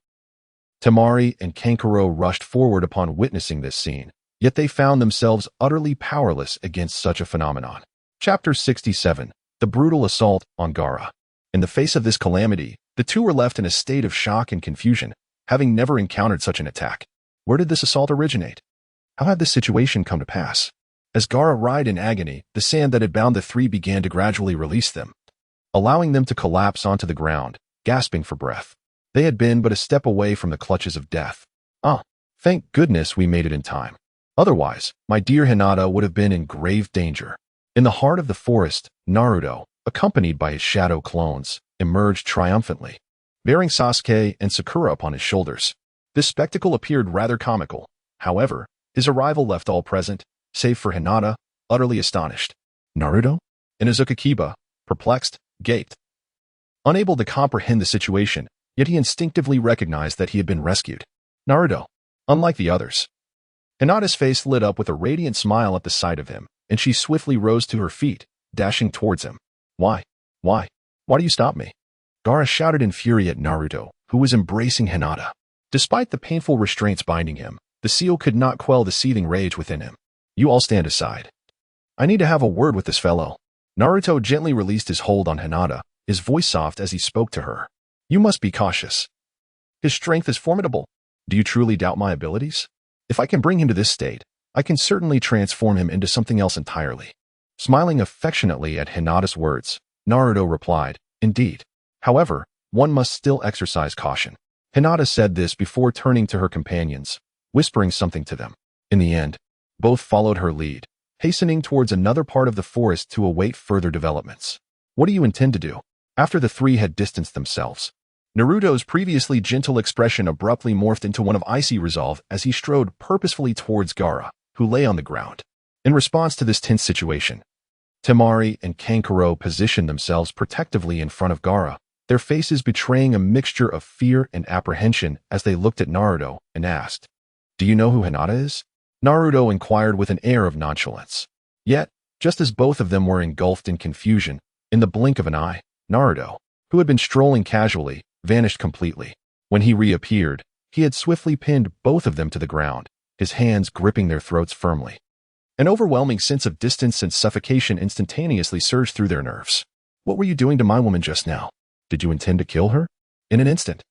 A: Temari, and Kankuro rushed forward upon witnessing this scene, yet they found themselves utterly powerless against such a phenomenon. Chapter 67. The Brutal Assault on Gaara. In the face of this calamity, the two were left in a state of shock and confusion, having never encountered such an attack. Where did this assault originate? How had this situation come to pass? As Gaara writhed in agony, the sand that had bound the three began to gradually release them, allowing them to collapse onto the ground, gasping for breath. They had been but a step away from the clutches of death. Thank goodness we made it in time. Otherwise, my dear Hinata would have been in grave danger. In the heart of the forest, Naruto, accompanied by his shadow clones, emerged triumphantly, bearing Sasuke and Sakura upon his shoulders. This spectacle appeared rather comical. However, his arrival left all present, save for Hinata, utterly astonished. Naruto? Inuzuka Kiba, perplexed, gaped. Unable to comprehend the situation, yet he instinctively recognized that he had been rescued. Naruto, unlike the others. Hinata's face lit up with a radiant smile at the sight of him, and she swiftly rose to her feet, dashing towards him. Why do you stop me? Gaara shouted in fury at Naruto, who was embracing Hinata. Despite the painful restraints binding him, the seal could not quell the seething rage within him. You all stand aside. I need to have a word with this fellow. Naruto gently released his hold on Hinata, his voice soft as he spoke to her. You must be cautious. His strength is formidable. Do you truly doubt my abilities? If I can bring him to this state, I can certainly transform him into something else entirely. Smiling affectionately at Hinata's words, Naruto replied, Indeed. However, one must still exercise caution. Hinata said this before turning to her companions, whispering something to them. In the end, both followed her lead, hastening towards another part of the forest to await further developments. What do you intend to do? After the three had distanced themselves, Naruto's previously gentle expression abruptly morphed into one of icy resolve as he strode purposefully towards Gaara, who lay on the ground. In response to this tense situation, Temari and Kankuro positioned themselves protectively in front of Gaara, their faces betraying a mixture of fear and apprehension as they looked at Naruto and asked, Do you know who Hinata is? Naruto inquired with an air of nonchalance. Yet, just as both of them were engulfed in confusion, in the blink of an eye, Naruto, who had been strolling casually, vanished completely. When he reappeared, he had swiftly pinned both of them to the ground, his hands gripping their throats firmly. An overwhelming sense of distance and suffocation instantaneously surged through their nerves. What were you doing to my woman just now? Did you intend to kill her? In an instant,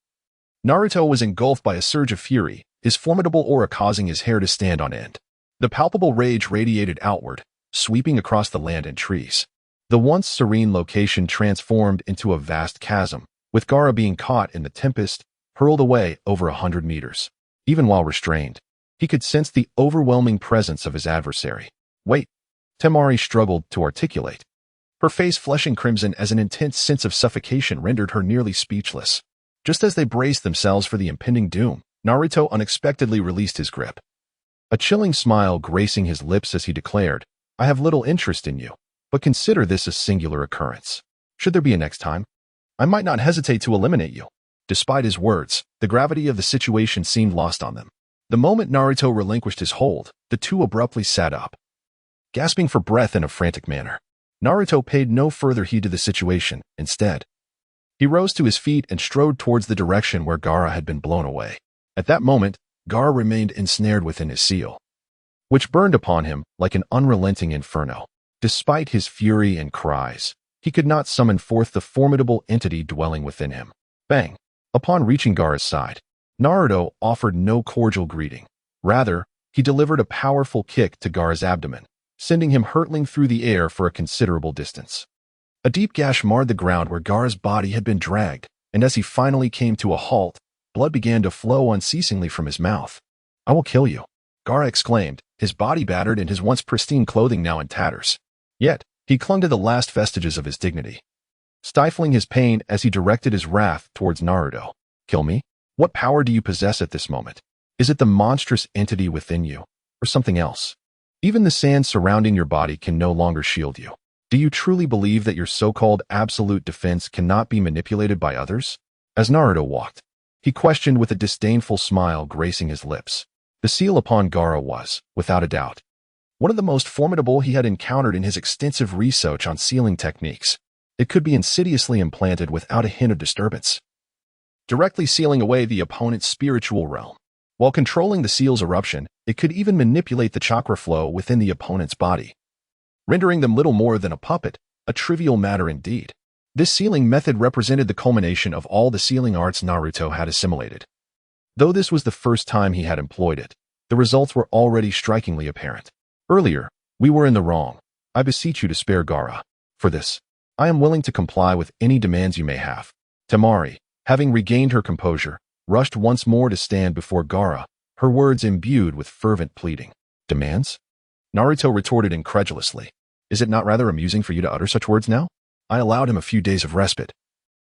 A: Naruto was engulfed by a surge of fury, his formidable aura causing his hair to stand on end. The palpable rage radiated outward, sweeping across the land and trees. The once serene location transformed into a vast chasm, with Gaara being caught in the tempest, hurled away over 100 meters. Even while restrained, he could sense the overwhelming presence of his adversary. Wait, Temari struggled to articulate, her face flushing crimson as an intense sense of suffocation rendered her nearly speechless. Just as they braced themselves for the impending doom, Naruto unexpectedly released his grip. A chilling smile gracing his lips as he declared, I have little interest in you, but consider this a singular occurrence. Should there be a next time, I might not hesitate to eliminate you. Despite his words, the gravity of the situation seemed lost on them. The moment Naruto relinquished his hold, the two abruptly sat up, gasping for breath in a frantic manner. Naruto paid no further heed to the situation. Instead, he rose to his feet and strode towards the direction where Gaara had been blown away. At that moment, Gaara remained ensnared within his seal, which burned upon him like an unrelenting inferno. Despite his fury and cries, he could not summon forth the formidable entity dwelling within him. Bang! Upon reaching Gaara's side, Naruto offered no cordial greeting. Rather, he delivered a powerful kick to Gaara's abdomen, sending him hurtling through the air for a considerable distance. A deep gash marred the ground where Gaara's body had been dragged, and as he finally came to a halt, blood began to flow unceasingly from his mouth. I will kill you, Gaara exclaimed, his body battered and his once pristine clothing now in tatters. Yet, he clung to the last vestiges of his dignity, stifling his pain as he directed his wrath towards Naruto. Kill me? What power do you possess at this moment? Is it the monstrous entity within you, or something else? Even the sand surrounding your body can no longer shield you. Do you truly believe that your so-called absolute defense cannot be manipulated by others? As Naruto walked, he questioned with a disdainful smile gracing his lips. The seal upon Gaara was, without a doubt, one of the most formidable he had encountered in his extensive research on sealing techniques. It could be insidiously implanted without a hint of disturbance, directly sealing away the opponent's spiritual realm. While controlling the seal's eruption, it could even manipulate the chakra flow within the opponent's body, rendering them little more than a puppet, a trivial matter indeed. This sealing method represented the culmination of all the sealing arts Naruto had assimilated. Though this was the first time he had employed it, the results were already strikingly apparent. Earlier, we were in the wrong. I beseech you to spare Gaara. For this, I am willing to comply with any demands you may have. Temari, having regained her composure, rushed once more to stand before Gaara, her words imbued with fervent pleading. Demands? Naruto retorted incredulously. Is it not rather amusing for you to utter such words now? I allowed him a few days of respite.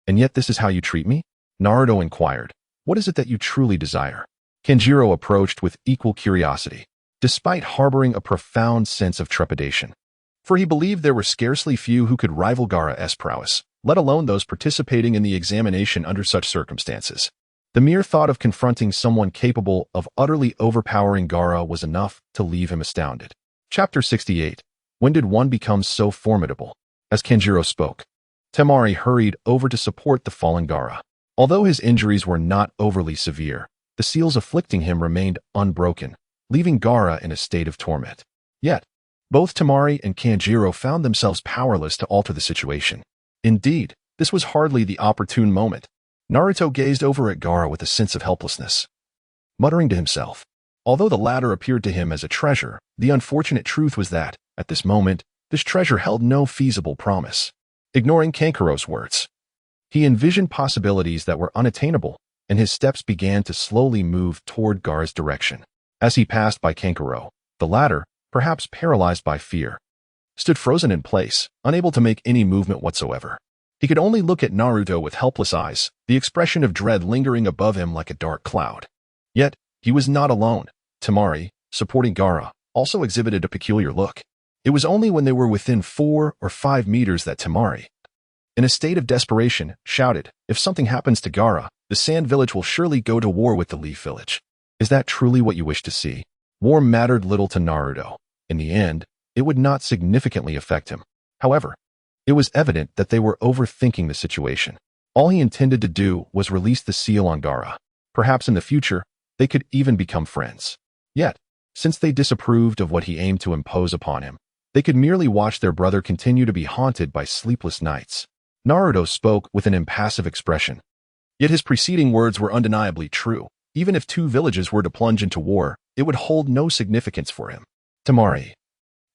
A: And yet this is how you treat me? Naruto inquired. What is it that you truly desire? Kenjiro approached with equal curiosity, despite harboring a profound sense of trepidation. For he believed there were scarcely few who could rival Gaara's prowess, let alone those participating in the examination under such circumstances. The mere thought of confronting someone capable of utterly overpowering Gaara was enough to leave him astounded. Chapter 68. When did one become so formidable? As Kenjiro spoke, Temari hurried over to support the fallen Gaara. Although his injuries were not overly severe, the seals afflicting him remained unbroken, leaving Gaara in a state of torment. Yet, both Temari and Kenjiro found themselves powerless to alter the situation. Indeed, this was hardly the opportune moment. Naruto gazed over at Gaara with a sense of helplessness, muttering to himself. Although the latter appeared to him as a treasure, the unfortunate truth was that, at this moment, this treasure held no feasible promise. Ignoring Kankuro's words, he envisioned possibilities that were unattainable, and his steps began to slowly move toward Gaara's direction. As he passed by Kankuro, the latter, perhaps paralyzed by fear, stood frozen in place, unable to make any movement whatsoever. He could only look at Naruto with helpless eyes, the expression of dread lingering above him like a dark cloud. Yet, he was not alone. Temari, supporting Gaara, also exhibited a peculiar look. It was only when they were within 4 or 5 meters that Temari, in a state of desperation, shouted, "If something happens to Gaara, the Sand Village will surely go to war with the Leaf Village." Is that truly what you wish to see? War mattered little to Naruto. In the end, it would not significantly affect him. However, it was evident that they were overthinking the situation. All he intended to do was release the seal on Gaara. Perhaps in the future, they could even become friends. Yet, Since they disapproved of what he aimed to impose upon him, they could merely watch their brother continue to be haunted by sleepless nights. Naruto spoke with an impassive expression. Yet his preceding words were undeniably true. Even if two villages were to plunge into war, it would hold no significance for him. Temari,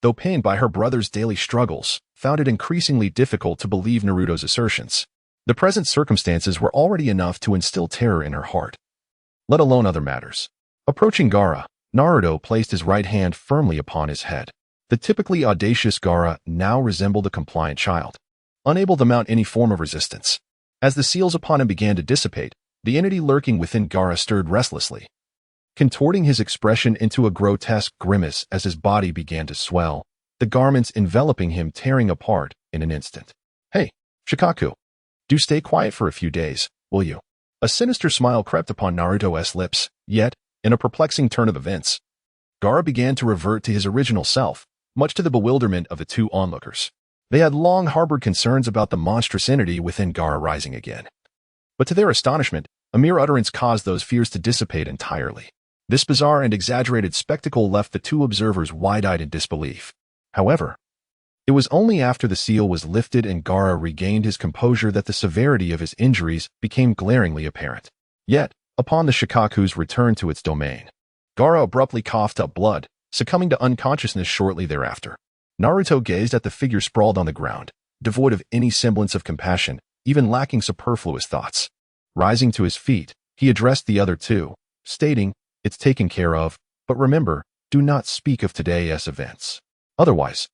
A: though pained by her brother's daily struggles, found it increasingly difficult to believe Naruto's assertions. The present circumstances were already enough to instill terror in her heart, let alone other matters. Approaching Gaara, Naruto placed his right hand firmly upon his head. The typically audacious Gaara now resembled a compliant child, unable to mount any form of resistance. As the seals upon him began to dissipate, the entity lurking within Gaara stirred restlessly, contorting his expression into a grotesque grimace as his body began to swell, the garments enveloping him tearing apart in an instant. Hey, Shikaku, do stay quiet for a few days, will you? A sinister smile crept upon Naruto's lips, yet, in a perplexing turn of events, Gaara began to revert to his original self, much to the bewilderment of the two onlookers. They had long harbored concerns about the monstrous entity within Gaara rising again. But to their astonishment, a mere utterance caused those fears to dissipate entirely. This bizarre and exaggerated spectacle left the two observers wide-eyed in disbelief. However, it was only after the seal was lifted and Gaara regained his composure that the severity of his injuries became glaringly apparent. Yet, upon the Shikaku's return to its domain, Gaara abruptly coughed up blood, succumbing to unconsciousness shortly thereafter. Naruto gazed at the figure sprawled on the ground, devoid of any semblance of compassion, even lacking superfluous thoughts. Rising to his feet, he addressed the other two, stating, "It's taken care of, but remember, do not speak of today's events. Otherwise,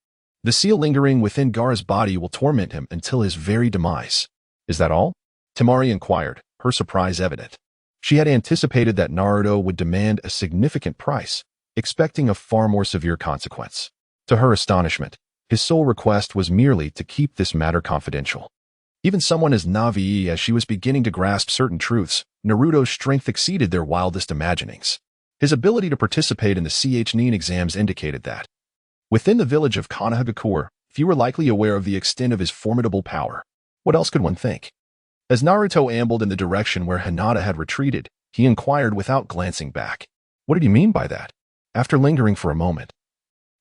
A: the seal lingering within Gaara's body will torment him until his very demise." "Is that all?" Temari inquired, her surprise evident. She had anticipated that Naruto would demand a significant price, expecting a far more severe consequence. To her astonishment, his sole request was merely to keep this matter confidential. Even someone as naive as she was beginning to grasp certain truths, Naruto's strength exceeded their wildest imaginings. His ability to participate in the Chunin exams indicated that, within the village of Konoha, few were likely aware of the extent of his formidable power. What else could one think? As Naruto ambled in the direction where Hinata had retreated, he inquired without glancing back. "What did you mean by that?" After lingering for a moment,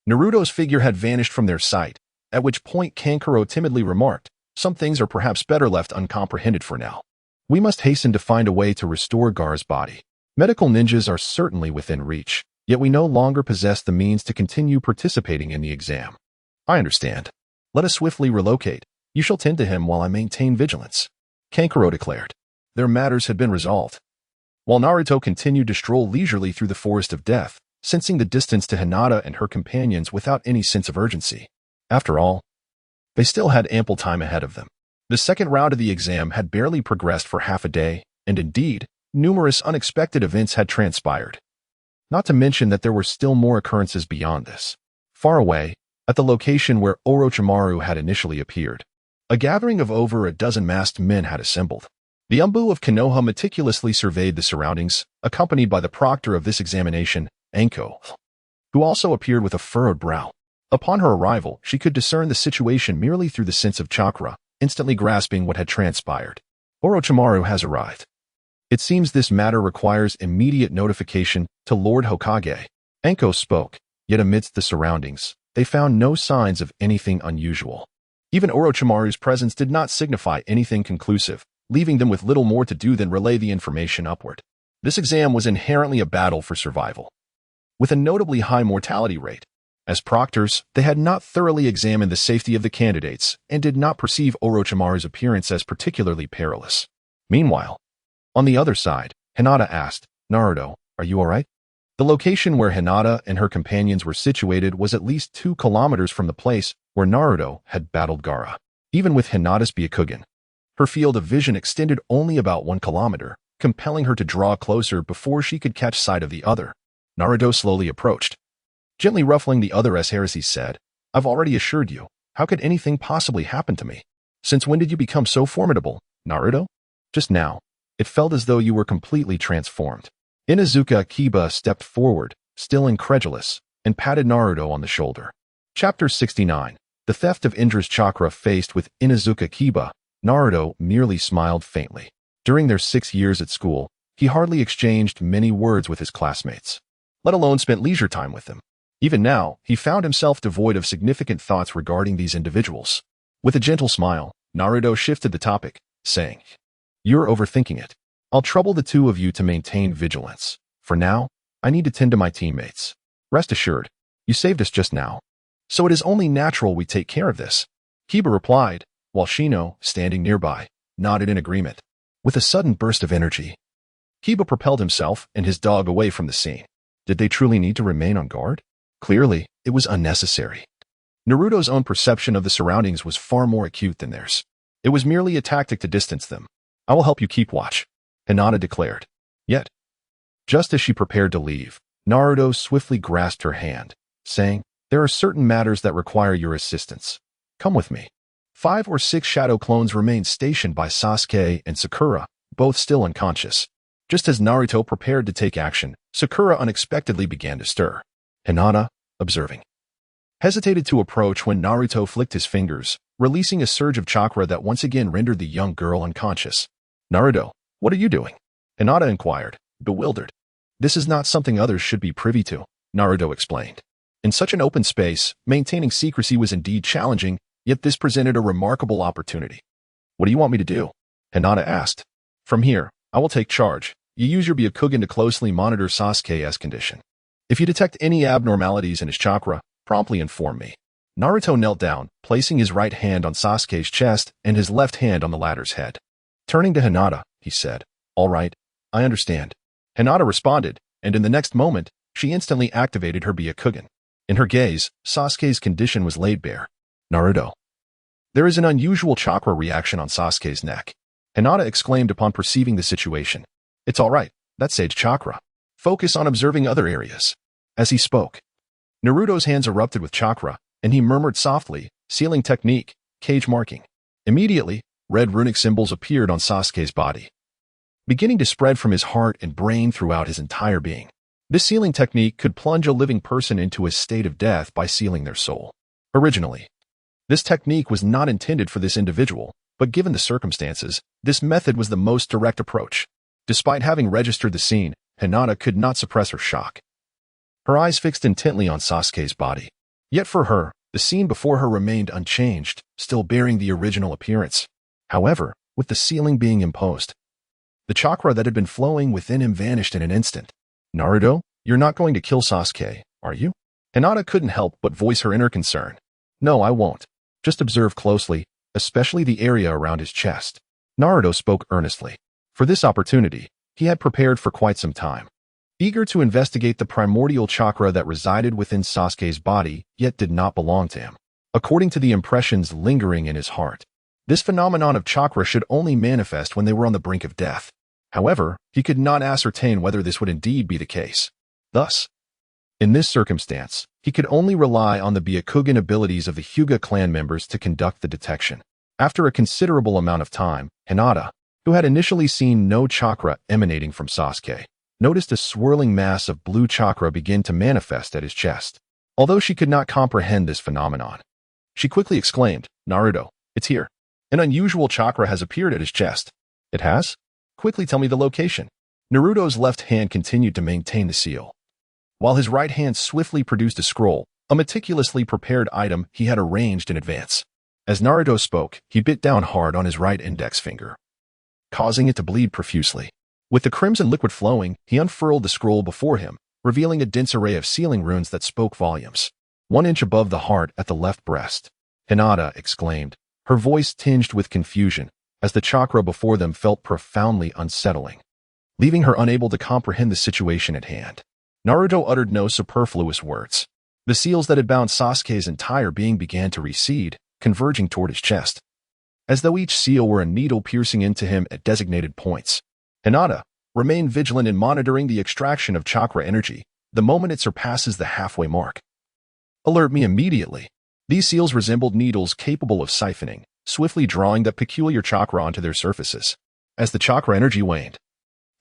A: Naruto's figure had vanished from their sight, at which point Kankuro timidly remarked, "Some things are perhaps better left uncomprehended for now. We must hasten to find a way to restore Gaara's body. Medical ninjas are certainly within reach, yet we no longer possess the means to continue participating in the exam." "I understand. Let us swiftly relocate. You shall tend to him while I maintain vigilance," Kankuro declared. Their matters had been resolved. While Naruto continued to stroll leisurely through the forest of death, sensing the distance to Hinata and her companions without any sense of urgency. After all, they still had ample time ahead of them. The second round of the exam had barely progressed for half a day, and indeed, numerous unexpected events had transpired. Not to mention that there were still more occurrences beyond this. Far away, at the location where Orochimaru had initially appeared, a gathering of over a dozen masked men had assembled. The Umbu of Konoha meticulously surveyed the surroundings, accompanied by the proctor of this examination, Anko, who also appeared with a furrowed brow. Upon her arrival, she could discern the situation merely through the sense of chakra, instantly grasping what had transpired. "Orochimaru has arrived. It seems this matter requires immediate notification to Lord Hokage." Anko spoke, yet amidst the surroundings, they found no signs of anything unusual. Even Orochimaru's presence did not signify anything conclusive, leaving them with little more to do than relay the information upward. This exam was inherently a battle for survival, with a notably high mortality rate. As proctors, they had not thoroughly examined the safety of the candidates and did not perceive Orochimaru's appearance as particularly perilous. Meanwhile, on the other side, Hinata asked, "Naruto, are you all right?" The location where Hinata and her companions were situated was at least 2 kilometers from the place where Naruto had battled Gaara. Even with Hinata's Byakugan, her field of vision extended only about 1 kilometer, compelling her to draw closer before she could catch sight of the other. Naruto slowly approached. Gently ruffling the other's hair as he said, "I've already assured you. How could anything possibly happen to me? Since when did you become so formidable, Naruto?" "Just now. It felt as though you were completely transformed." Inuzuka Kiba stepped forward, still incredulous, and patted Naruto on the shoulder. Chapter 69. The Theft of Indra's Chakra. Faced with Inuzuka Kiba, Naruto merely smiled faintly. During their 6 years at school, he hardly exchanged many words with his classmates. let alone spent leisure time with them. Even now, he found himself devoid of significant thoughts regarding these individuals. With a gentle smile, Naruto shifted the topic, saying, "You're overthinking it. I'll trouble the two of you to maintain vigilance. For now, I need to tend to my teammates. Rest assured, you saved us just now. So it is only natural we take care of this." Kiba replied, while Shino, standing nearby, nodded in agreement. With a sudden burst of energy, Kiba propelled himself and his dog away from the scene. Did they truly need to remain on guard? Clearly, it was unnecessary. Naruto's own perception of the surroundings was far more acute than theirs. It was merely a tactic to distance them. "I will help you keep watch," Hinata declared. Yet, just as she prepared to leave, Naruto swiftly grasped her hand, saying, "There are certain matters that require your assistance. Come with me." 5 or 6 shadow clones remained stationed by Sasuke and Sakura, both still unconscious. Just as Naruto prepared to take action, Sakura unexpectedly began to stir. Hinata, observing, hesitated to approach when Naruto flicked his fingers, releasing a surge of chakra that once again rendered the young girl unconscious. "Naruto, what are you doing?" Hinata inquired, bewildered. "This is not something others should be privy to," Naruto explained. In such an open space, maintaining secrecy was indeed challenging, yet this presented a remarkable opportunity. "What do you want me to do?" Hinata asked. "From here, I will take charge. You use your Byakugan to closely monitor Sasuke's condition. If you detect any abnormalities in his chakra, promptly inform me." Naruto knelt down, placing his right hand on Sasuke's chest and his left hand on the latter's head. Turning to Hinata, he said, "All right, I understand." Hinata responded, and in the next moment, she instantly activated her Byakugan. In her gaze, Sasuke's condition was laid bare. "Naruto." There is an unusual chakra reaction on Sasuke's neck. Hinata exclaimed upon perceiving the situation. "It's all right, that's Sage Chakra. Focus on observing other areas." As he spoke, Naruto's hands erupted with chakra, and he murmured softly, "Sealing technique, cage marking." Immediately, red runic symbols appeared on Sasuke's body, beginning to spread from his heart and brain throughout his entire being. This sealing technique could plunge a living person into a state of death by sealing their soul. Originally, this technique was not intended for this individual, but given the circumstances, this method was the most direct approach. Despite having registered the scene, Hinata could not suppress her shock. Her eyes fixed intently on Sasuke's body. Yet for her, the scene before her remained unchanged, still bearing the original appearance. However, with the sealing being imposed, the chakra that had been flowing within him vanished in an instant. "Naruto, you're not going to kill Sasuke, are you?" Hinata couldn't help but voice her inner concern. "No, I won't. Just observe closely, especially the area around his chest." Naruto spoke earnestly. For this opportunity, he had prepared for quite some time, eager to investigate the primordial chakra that resided within Sasuke's body yet did not belong to him. According to the impressions lingering in his heart, this phenomenon of chakra should only manifest when they were on the brink of death. However, he could not ascertain whether this would indeed be the case. Thus, in this circumstance, he could only rely on the Byakugan abilities of the Hyuga clan members to conduct the detection. After a considerable amount of time, Hinata, who had initially seen no chakra emanating from Sasuke, noticed a swirling mass of blue chakra begin to manifest at his chest. Although she could not comprehend this phenomenon, she quickly exclaimed, "Naruto, it's here. An unusual chakra has appeared at his chest." "It has? Quickly tell me the location." Naruto's left hand continued to maintain the seal, while his right hand swiftly produced a scroll, a meticulously prepared item he had arranged in advance. As Naruto spoke, he bit down hard on his right index finger, causing it to bleed profusely. With the crimson liquid flowing, he unfurled the scroll before him, revealing a dense array of sealing runes that spoke volumes. 1 inch above the heart at the left breast, Hinata exclaimed, her voice tinged with confusion, as the chakra before them felt profoundly unsettling, leaving her unable to comprehend the situation at hand. Naruto uttered no superfluous words. The seals that had bound Sasuke's entire being began to recede, converging toward his chest, as though each seal were a needle piercing into him at designated points. Hinata, remain vigilant in monitoring the extraction of chakra energy the moment it surpasses the halfway mark. Alert me immediately. These seals resembled needles capable of siphoning, swiftly drawing that peculiar chakra onto their surfaces. As the chakra energy waned,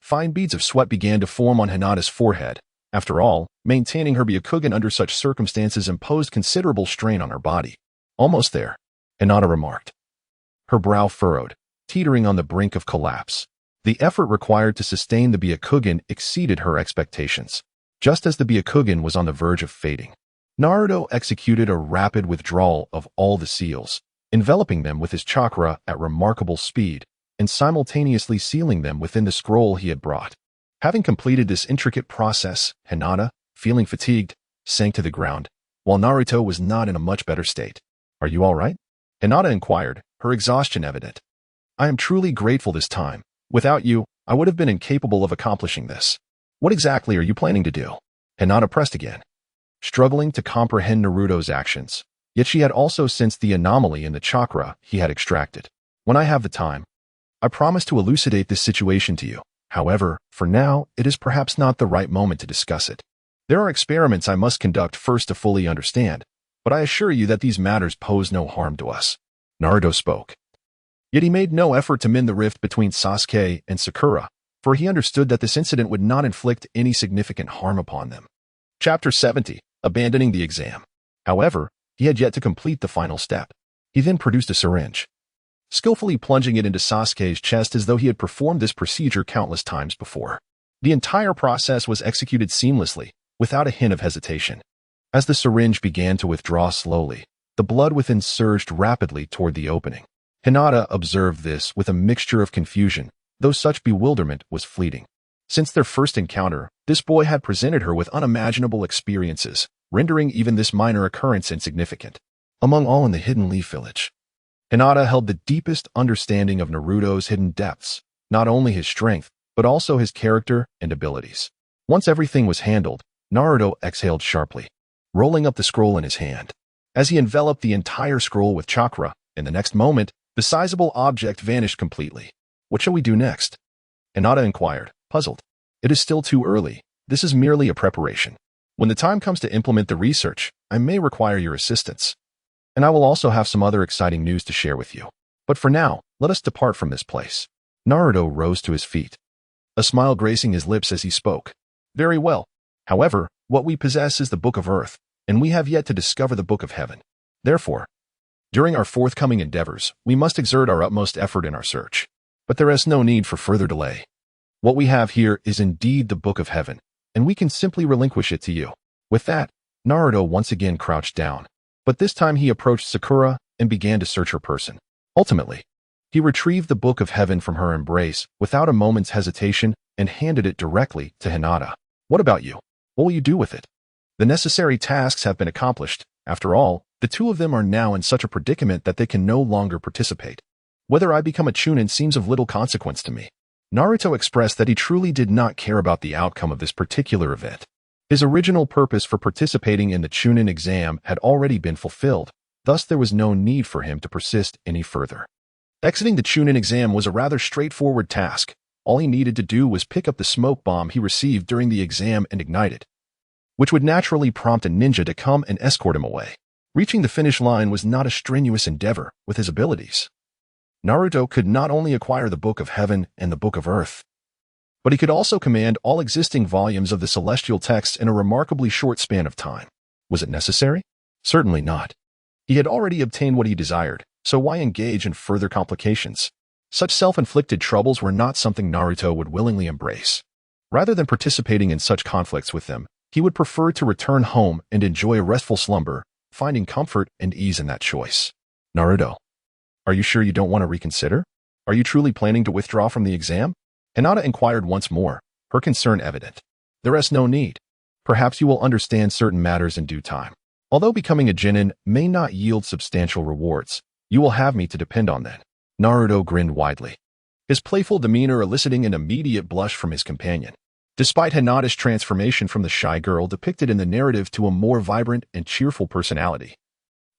A: fine beads of sweat began to form on Hinata's forehead. After all, maintaining her Byakugan under such circumstances imposed considerable strain on her body. Almost there, Hinata remarked, her brow furrowed, teetering on the brink of collapse. The effort required to sustain the Byakugan exceeded her expectations. just as the Byakugan was on the verge of fading. Naruto executed a rapid withdrawal of all the seals, enveloping them with his chakra at remarkable speed and simultaneously sealing them within the scroll he had brought. Having completed this intricate process, Hinata, feeling fatigued, sank to the ground, while Naruto was not in a much better state. "Are you all right?" Hinata inquired, her exhaustion evident. "I am truly grateful this time. Without you, I would have been incapable of accomplishing this. What exactly are you planning to do?" Hinata pressed again, struggling to comprehend Naruto's actions, yet she had also sensed the anomaly in the chakra he had extracted. "When I have the time, I promise to elucidate this situation to you. However, for now, it is perhaps not the right moment to discuss it. There are experiments I must conduct first to fully understand, but I assure you that these matters pose no harm to us." Naruto spoke. Yet he made no effort to mend the rift between Sasuke and Sakura, for he understood that this incident would not inflict any significant harm upon them. Chapter 70. Abandoning the exam. However, he had yet to complete the final step. He then produced a syringe, skillfully plunging it into Sasuke's chest as though he had performed this procedure countless times before. The entire process was executed seamlessly, without a hint of hesitation. As the syringe began to withdraw slowly, the blood within surged rapidly toward the opening. Hinata observed this with a mixture of confusion, though such bewilderment was fleeting. Since their first encounter, this boy had presented her with unimaginable experiences, rendering even this minor occurrence insignificant. Among all in the Hidden Leaf Village, Hinata held the deepest understanding of Naruto's hidden depths, not only his strength, but also his character and abilities. Once everything was handled, Naruto exhaled sharply, rolling up the scroll in his hand. As he enveloped the entire scroll with chakra, in the next moment, the sizable object vanished completely. "What shall we do next?" Hinata inquired, puzzled. "It is still too early. This is merely a preparation. When the time comes to implement the research, I may require your assistance. And I will also have some other exciting news to share with you. But for now, let us depart from this place." Naruto rose to his feet, a smile gracing his lips as he spoke. "Very well. However, what we possess is the Book of Earth, and we have yet to discover the Book of Heaven. Therefore, during our forthcoming endeavors, we must exert our utmost effort in our search. But there is no need for further delay. What we have here is indeed the Book of Heaven, and we can simply relinquish it to you." With that, Naruto once again crouched down, but this time he approached Sakura and began to search her person. Ultimately, he retrieved the Book of Heaven from her embrace without a moment's hesitation and handed it directly to Hinata. "What about you? What will you do with it?" "The necessary tasks have been accomplished. After all, the two of them are now in such a predicament that they can no longer participate. Whether I become a Chunin seems of little consequence to me." Naruto expressed that he truly did not care about the outcome of this particular event. His original purpose for participating in the Chunin exam had already been fulfilled, thus there was no need for him to persist any further. Exiting the Chunin exam was a rather straightforward task. All he needed to do was pick up the smoke bomb he received during the exam and ignite it, which would naturally prompt a ninja to come and escort him away. Reaching the finish line was not a strenuous endeavor with his abilities. Naruto could not only acquire the Book of Heaven and the Book of Earth, but he could also command all existing volumes of the celestial texts in a remarkably short span of time. Was it necessary? Certainly not. He had already obtained what he desired, so why engage in further complications? Such self-inflicted troubles were not something Naruto would willingly embrace. Rather than participating in such conflicts with them, he would prefer to return home and enjoy a restful slumber, finding comfort and ease in that choice. "Naruto, are you sure you don't want to reconsider? Are you truly planning to withdraw from the exam?" Hinata inquired once more, her concern evident. "There is no need. Perhaps you will understand certain matters in due time. Although becoming a genin may not yield substantial rewards, you will have me to depend on then." Naruto grinned widely, his playful demeanor eliciting an immediate blush from his companion. Despite Hinata's transformation from the shy girl depicted in the narrative to a more vibrant and cheerful personality,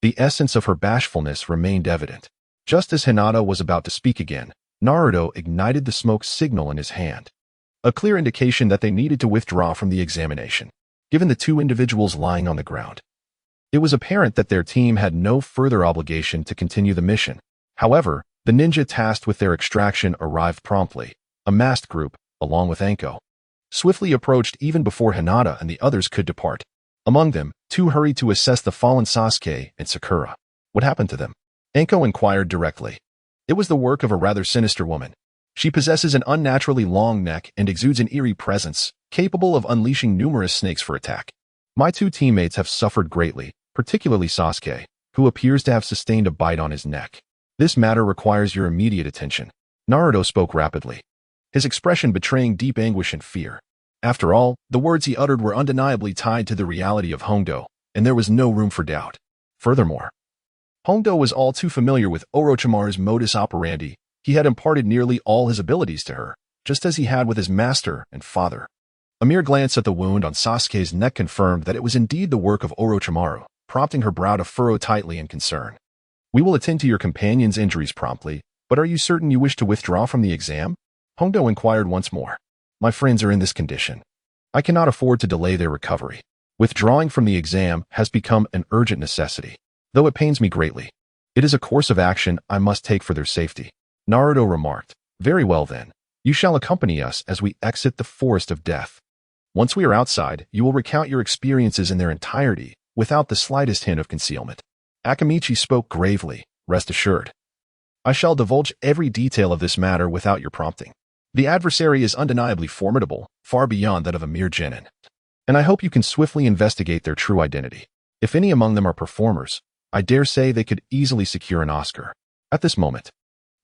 A: the essence of her bashfulness remained evident. Just as Hinata was about to speak again, Naruto ignited the smoke signal in his hand, a clear indication that they needed to withdraw from the examination. Given the two individuals lying on the ground, it was apparent that their team had no further obligation to continue the mission. However, the ninja tasked with their extraction arrived promptly. A masked group, along with Anko, swiftly approached even before Hinata and the others could depart. Among them, two hurried to assess the fallen Sasuke and Sakura. "What happened to them?" Anko inquired directly. "It was the work of a rather sinister woman. She possesses an unnaturally long neck and exudes an eerie presence, capable of unleashing numerous snakes for attack. My two teammates have suffered greatly, particularly Sasuke, who appears to have sustained a bite on his neck. This matter requires your immediate attention. Naruto spoke rapidly, his expression betraying deep anguish and fear. After all, the words he uttered were undeniably tied to the reality of Hongdo, and there was no room for doubt. Furthermore, Hongdo was all too familiar with Orochimaru's modus operandi. He had imparted nearly all his abilities to her, just as he had with his master and father. A mere glance at the wound on Sasuke's neck confirmed that it was indeed the work of Orochimaru, prompting her brow to furrow tightly in concern. We will attend to your companion's injuries promptly, but are you certain you wish to withdraw from the exam? Hongdo inquired once more. My friends are in this condition. I cannot afford to delay their recovery. Withdrawing from the exam has become an urgent necessity, though it pains me greatly. It is a course of action I must take for their safety. Naruto remarked. Very well then. You shall accompany us as we exit the forest of death. Once we are outside, you will recount your experiences in their entirety, without the slightest hint of concealment. Akamichi spoke gravely. Rest assured. I shall divulge every detail of this matter without your prompting. The adversary is undeniably formidable, far beyond that of a mere genin. And I hope you can swiftly investigate their true identity. If any among them are performers, I dare say they could easily secure an Oscar. At this moment,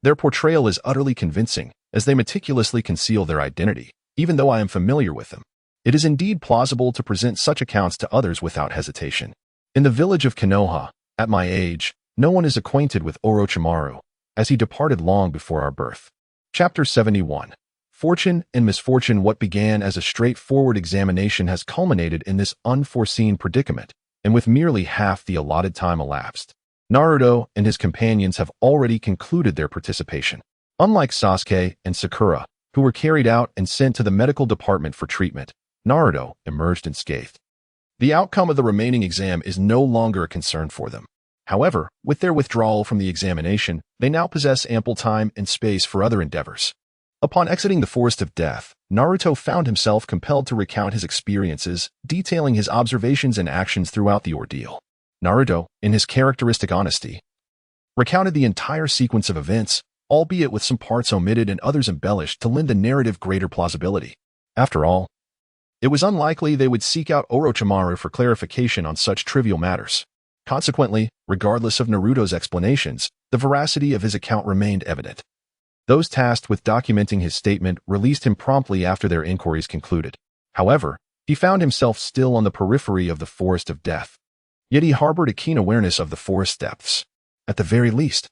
A: their portrayal is utterly convincing, as they meticulously conceal their identity, even though I am familiar with them. It is indeed plausible to present such accounts to others without hesitation. In the village of Konoha, at my age, no one is acquainted with Orochimaru, as he departed long before our birth. Chapter 71. Fortune and misfortune. What began as a straightforward examination has culminated in this unforeseen predicament, and with merely half the allotted time elapsed, Naruto and his companions have already concluded their participation. Unlike Sasuke and Sakura, who were carried out and sent to the medical department for treatment, Naruto emerged unscathed. The outcome of the remaining exam is no longer a concern for them. However, with their withdrawal from the examination, they now possess ample time and space for other endeavors. Upon exiting the forest of death, Naruto found himself compelled to recount his experiences, detailing his observations and actions throughout the ordeal. Naruto, in his characteristic honesty, recounted the entire sequence of events, albeit with some parts omitted and others embellished to lend the narrative greater plausibility. After all, it was unlikely they would seek out Orochimaru for clarification on such trivial matters. Consequently, regardless of Naruto's explanations, the veracity of his account remained evident. Those tasked with documenting his statement released him promptly after their inquiries concluded. However, he found himself still on the periphery of the forest of death. Yet he harbored a keen awareness of the forest depths. At the very least,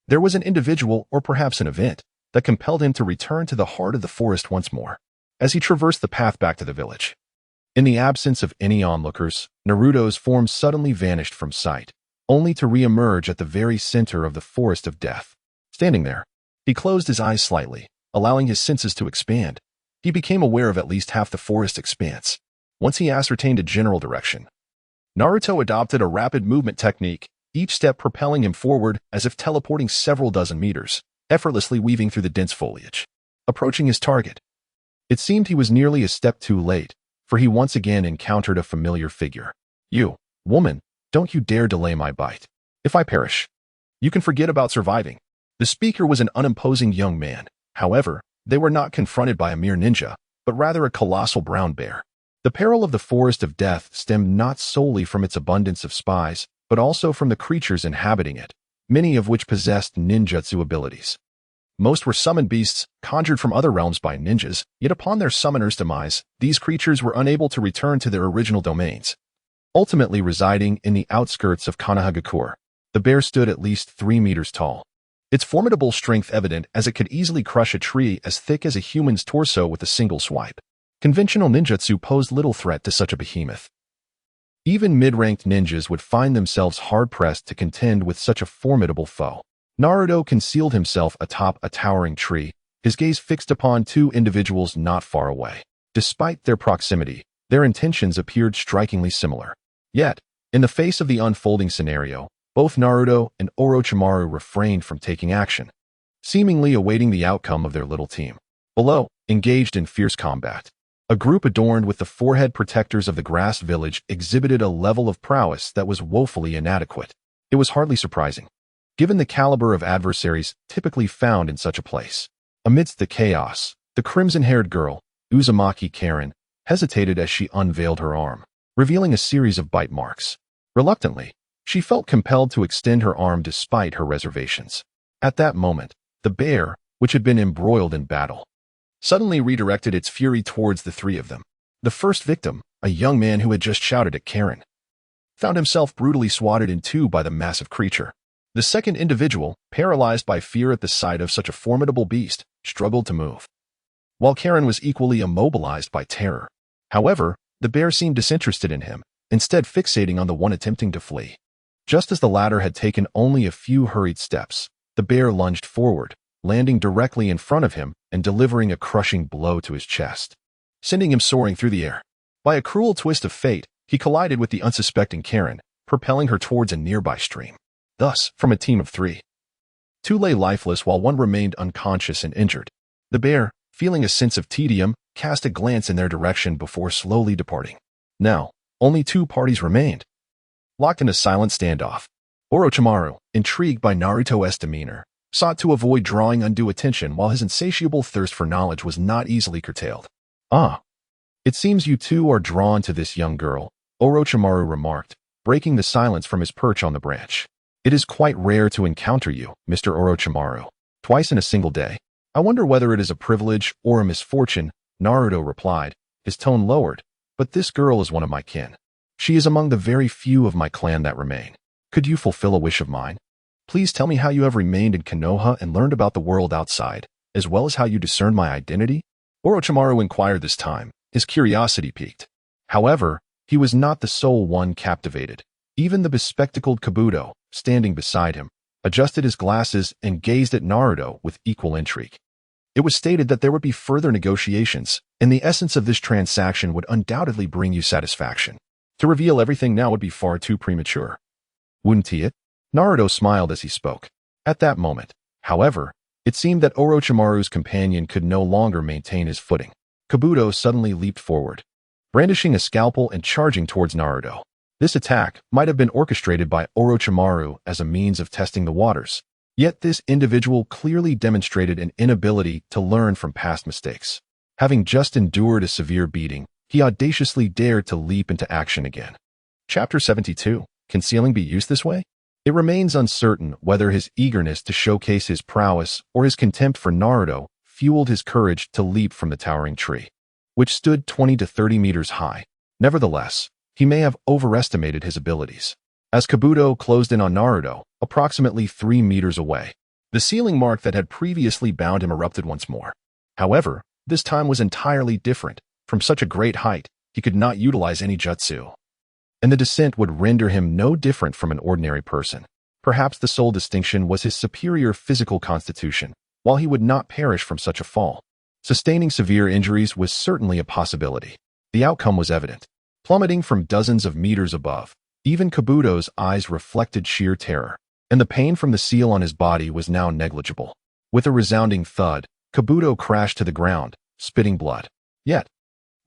A: there was an individual, or perhaps an event, that compelled him to return to the heart of the forest once more, as he traversed the path back to the village. In the absence of any onlookers, Naruto's form suddenly vanished from sight, only to re-emerge at the very center of the forest of death. Standing there, he closed his eyes slightly, allowing his senses to expand. He became aware of at least half the forest expanse. Once he ascertained a general direction, Naruto adopted a rapid movement technique, each step propelling him forward as if teleporting several dozen meters, effortlessly weaving through the dense foliage. Approaching his target, it seemed he was nearly a step too late, for he once again encountered a familiar figure. You, woman, don't you dare delay my bite. If I perish, you can forget about surviving. The speaker was an unimposing young man. However, they were not confronted by a mere ninja, but rather a colossal brown bear. The peril of the forest of death stemmed not solely from its abundance of spies, but also from the creatures inhabiting it, many of which possessed ninjutsu abilities. Most were summoned beasts, conjured from other realms by ninjas, yet upon their summoner's demise, these creatures were unable to return to their original domains. Ultimately residing in the outskirts of Konoha, the bear stood at least 3 meters tall. Its formidable strength evident as it could easily crush a tree as thick as a human's torso with a single swipe. Conventional ninjutsu posed little threat to such a behemoth. Even mid-ranked ninjas would find themselves hard-pressed to contend with such a formidable foe. Naruto concealed himself atop a towering tree, his gaze fixed upon two individuals not far away. Despite their proximity, their intentions appeared strikingly similar. Yet, in the face of the unfolding scenario, both Naruto and Orochimaru refrained from taking action, seemingly awaiting the outcome of their little team. Below, engaged in fierce combat, a group adorned with the forehead protectors of the grass village exhibited a level of prowess that was woefully inadequate. It was hardly surprising, given the caliber of adversaries typically found in such a place. Amidst the chaos, the crimson-haired girl, Uzumaki Karen, hesitated as she unveiled her arm, revealing a series of bite marks. Reluctantly, she felt compelled to extend her arm despite her reservations. At that moment, the bear, which had been embroiled in battle, suddenly redirected its fury towards the three of them. The first victim, a young man who had just shouted at Karen, found himself brutally swatted in two by the massive creature. The second individual, paralyzed by fear at the sight of such a formidable beast, struggled to move, while Karen was equally immobilized by terror. However, the bear seemed disinterested in him, instead fixating on the one attempting to flee. Just as the latter had taken only a few hurried steps, the bear lunged forward, landing directly in front of him and delivering a crushing blow to his chest, sending him soaring through the air. By a cruel twist of fate, he collided with the unsuspecting Karen, propelling her towards a nearby stream. Thus, from a team of three, two lay lifeless while one remained unconscious and injured. The bear, feeling a sense of tedium, cast a glance in their direction before slowly departing. Now, only two parties remained, locked in a silent standoff. Orochimaru, intrigued by Naruto's demeanor, sought to avoid drawing undue attention while his insatiable thirst for knowledge was not easily curtailed. "Ah, it seems you two are drawn to this young girl," Orochimaru remarked, breaking the silence from his perch on the branch. "It is quite rare to encounter you, Mr. Orochimaru, twice in a single day. I wonder whether it is a privilege or a misfortune," Naruto replied, his tone lowered. "But this girl is one of my kin. She is among the very few of my clan that remain. Could you fulfill a wish of mine? Please tell me how you have remained in Konoha and learned about the world outside, as well as how you discerned my identity?" Orochimaru inquired this time, his curiosity piqued. However, he was not the sole one captivated. Even the bespectacled Kabuto, standing beside him, adjusted his glasses and gazed at Naruto with equal intrigue. It was stated that there would be further negotiations, and the essence of this transaction would undoubtedly bring you satisfaction. To reveal everything now would be far too premature. Wouldn't he? Naruto smiled as he spoke. At that moment, however, it seemed that Orochimaru's companion could no longer maintain his footing. Kabuto suddenly leaped forward, brandishing a scalpel and charging towards Naruto. This attack might have been orchestrated by Orochimaru as a means of testing the waters. Yet this individual clearly demonstrated an inability to learn from past mistakes. Having just endured a severe beating, he audaciously dared to leap into action again. Chapter 72. Can sealing be used this way? It remains uncertain whether his eagerness to showcase his prowess or his contempt for Naruto fueled his courage to leap from the towering tree, which stood 20 to 30 meters high. Nevertheless, he may have overestimated his abilities. As Kabuto closed in on Naruto, approximately 3 meters away, the ceiling mark that had previously bound him erupted once more. However, this time was entirely different. From such a great height, he could not utilize any jutsu, and the descent would render him no different from an ordinary person. Perhaps the sole distinction was his superior physical constitution. While he would not perish from such a fall, sustaining severe injuries was certainly a possibility. The outcome was evident. Plummeting from dozens of meters above, even Kabuto's eyes reflected sheer terror, and the pain from the seal on his body was now negligible. With a resounding thud, Kabuto crashed to the ground, spitting blood. Yet,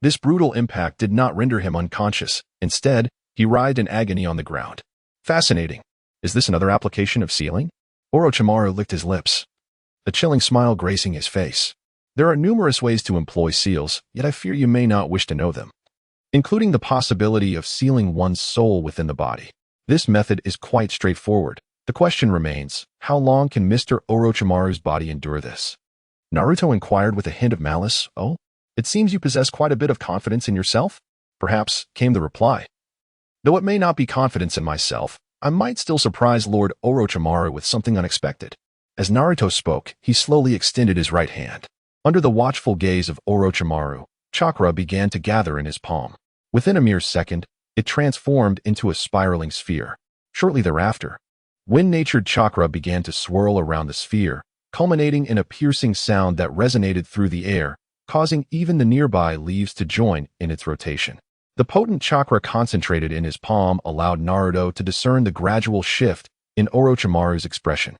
A: this brutal impact did not render him unconscious. Instead, he writhed in agony on the ground. Fascinating. Is this another application of sealing? Orochimaru licked his lips, a chilling smile gracing his face. There are numerous ways to employ seals, yet I fear you may not wish to know them, including the possibility of sealing one's soul within the body. This method is quite straightforward. The question remains, how long can Mr. Orochimaru's body endure this? Naruto inquired with a hint of malice. "Oh, it seems you possess quite a bit of confidence in yourself?" "Perhaps," came the reply. "Though it may not be confidence in myself, I might still surprise Lord Orochimaru with something unexpected." As Naruto spoke, he slowly extended his right hand. Under the watchful gaze of Orochimaru, chakra began to gather in his palm. Within a mere second, it transformed into a spiraling sphere. Shortly thereafter, wind-natured chakra began to swirl around the sphere, culminating in a piercing sound that resonated through the air, causing even the nearby leaves to join in its rotation. The potent chakra concentrated in his palm allowed Naruto to discern the gradual shift in Orochimaru's expression.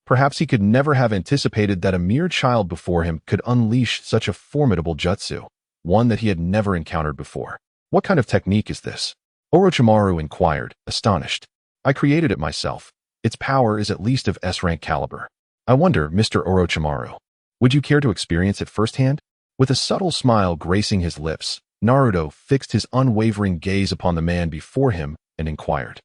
A: Perhaps he could never have anticipated that a mere child before him could unleash such a formidable jutsu, one that he had never encountered before. "What kind of technique is this?" Orochimaru inquired, astonished. "I created it myself. Its power is at least of S-rank caliber. I wonder, Mr. Orochimaru, would you care to experience it firsthand?" With a subtle smile gracing his lips, Naruto fixed his unwavering gaze upon the man before him and inquired.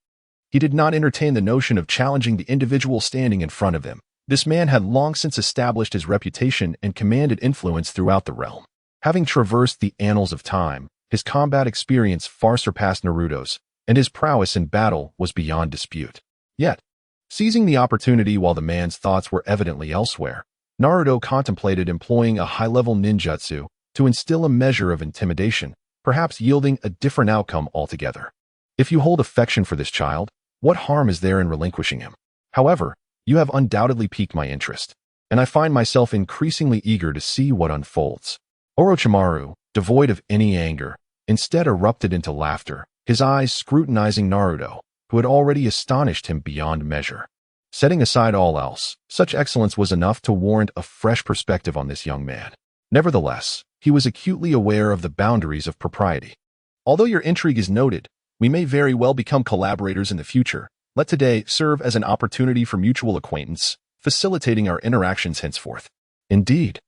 A: He did not entertain the notion of challenging the individual standing in front of him. This man had long since established his reputation and commanded influence throughout the realm. Having traversed the annals of time, his combat experience far surpassed Naruto's, and his prowess in battle was beyond dispute. Yet, seizing the opportunity while the man's thoughts were evidently elsewhere, Naruto contemplated employing a high-level ninjutsu to instill a measure of intimidation, perhaps yielding a different outcome altogether. If you hold affection for this child, what harm is there in relinquishing him? However, you have undoubtedly piqued my interest, and I find myself increasingly eager to see what unfolds. Orochimaru, devoid of any anger, instead erupted into laughter, his eyes scrutinizing Naruto, who had already astonished him beyond measure. Setting aside all else, such excellence was enough to warrant a fresh perspective on this young man. Nevertheless, he was acutely aware of the boundaries of propriety. Although your intrigue is noted, we may very well become collaborators in the future. Let today serve as an opportunity for mutual acquaintance, facilitating our interactions henceforth. Indeed,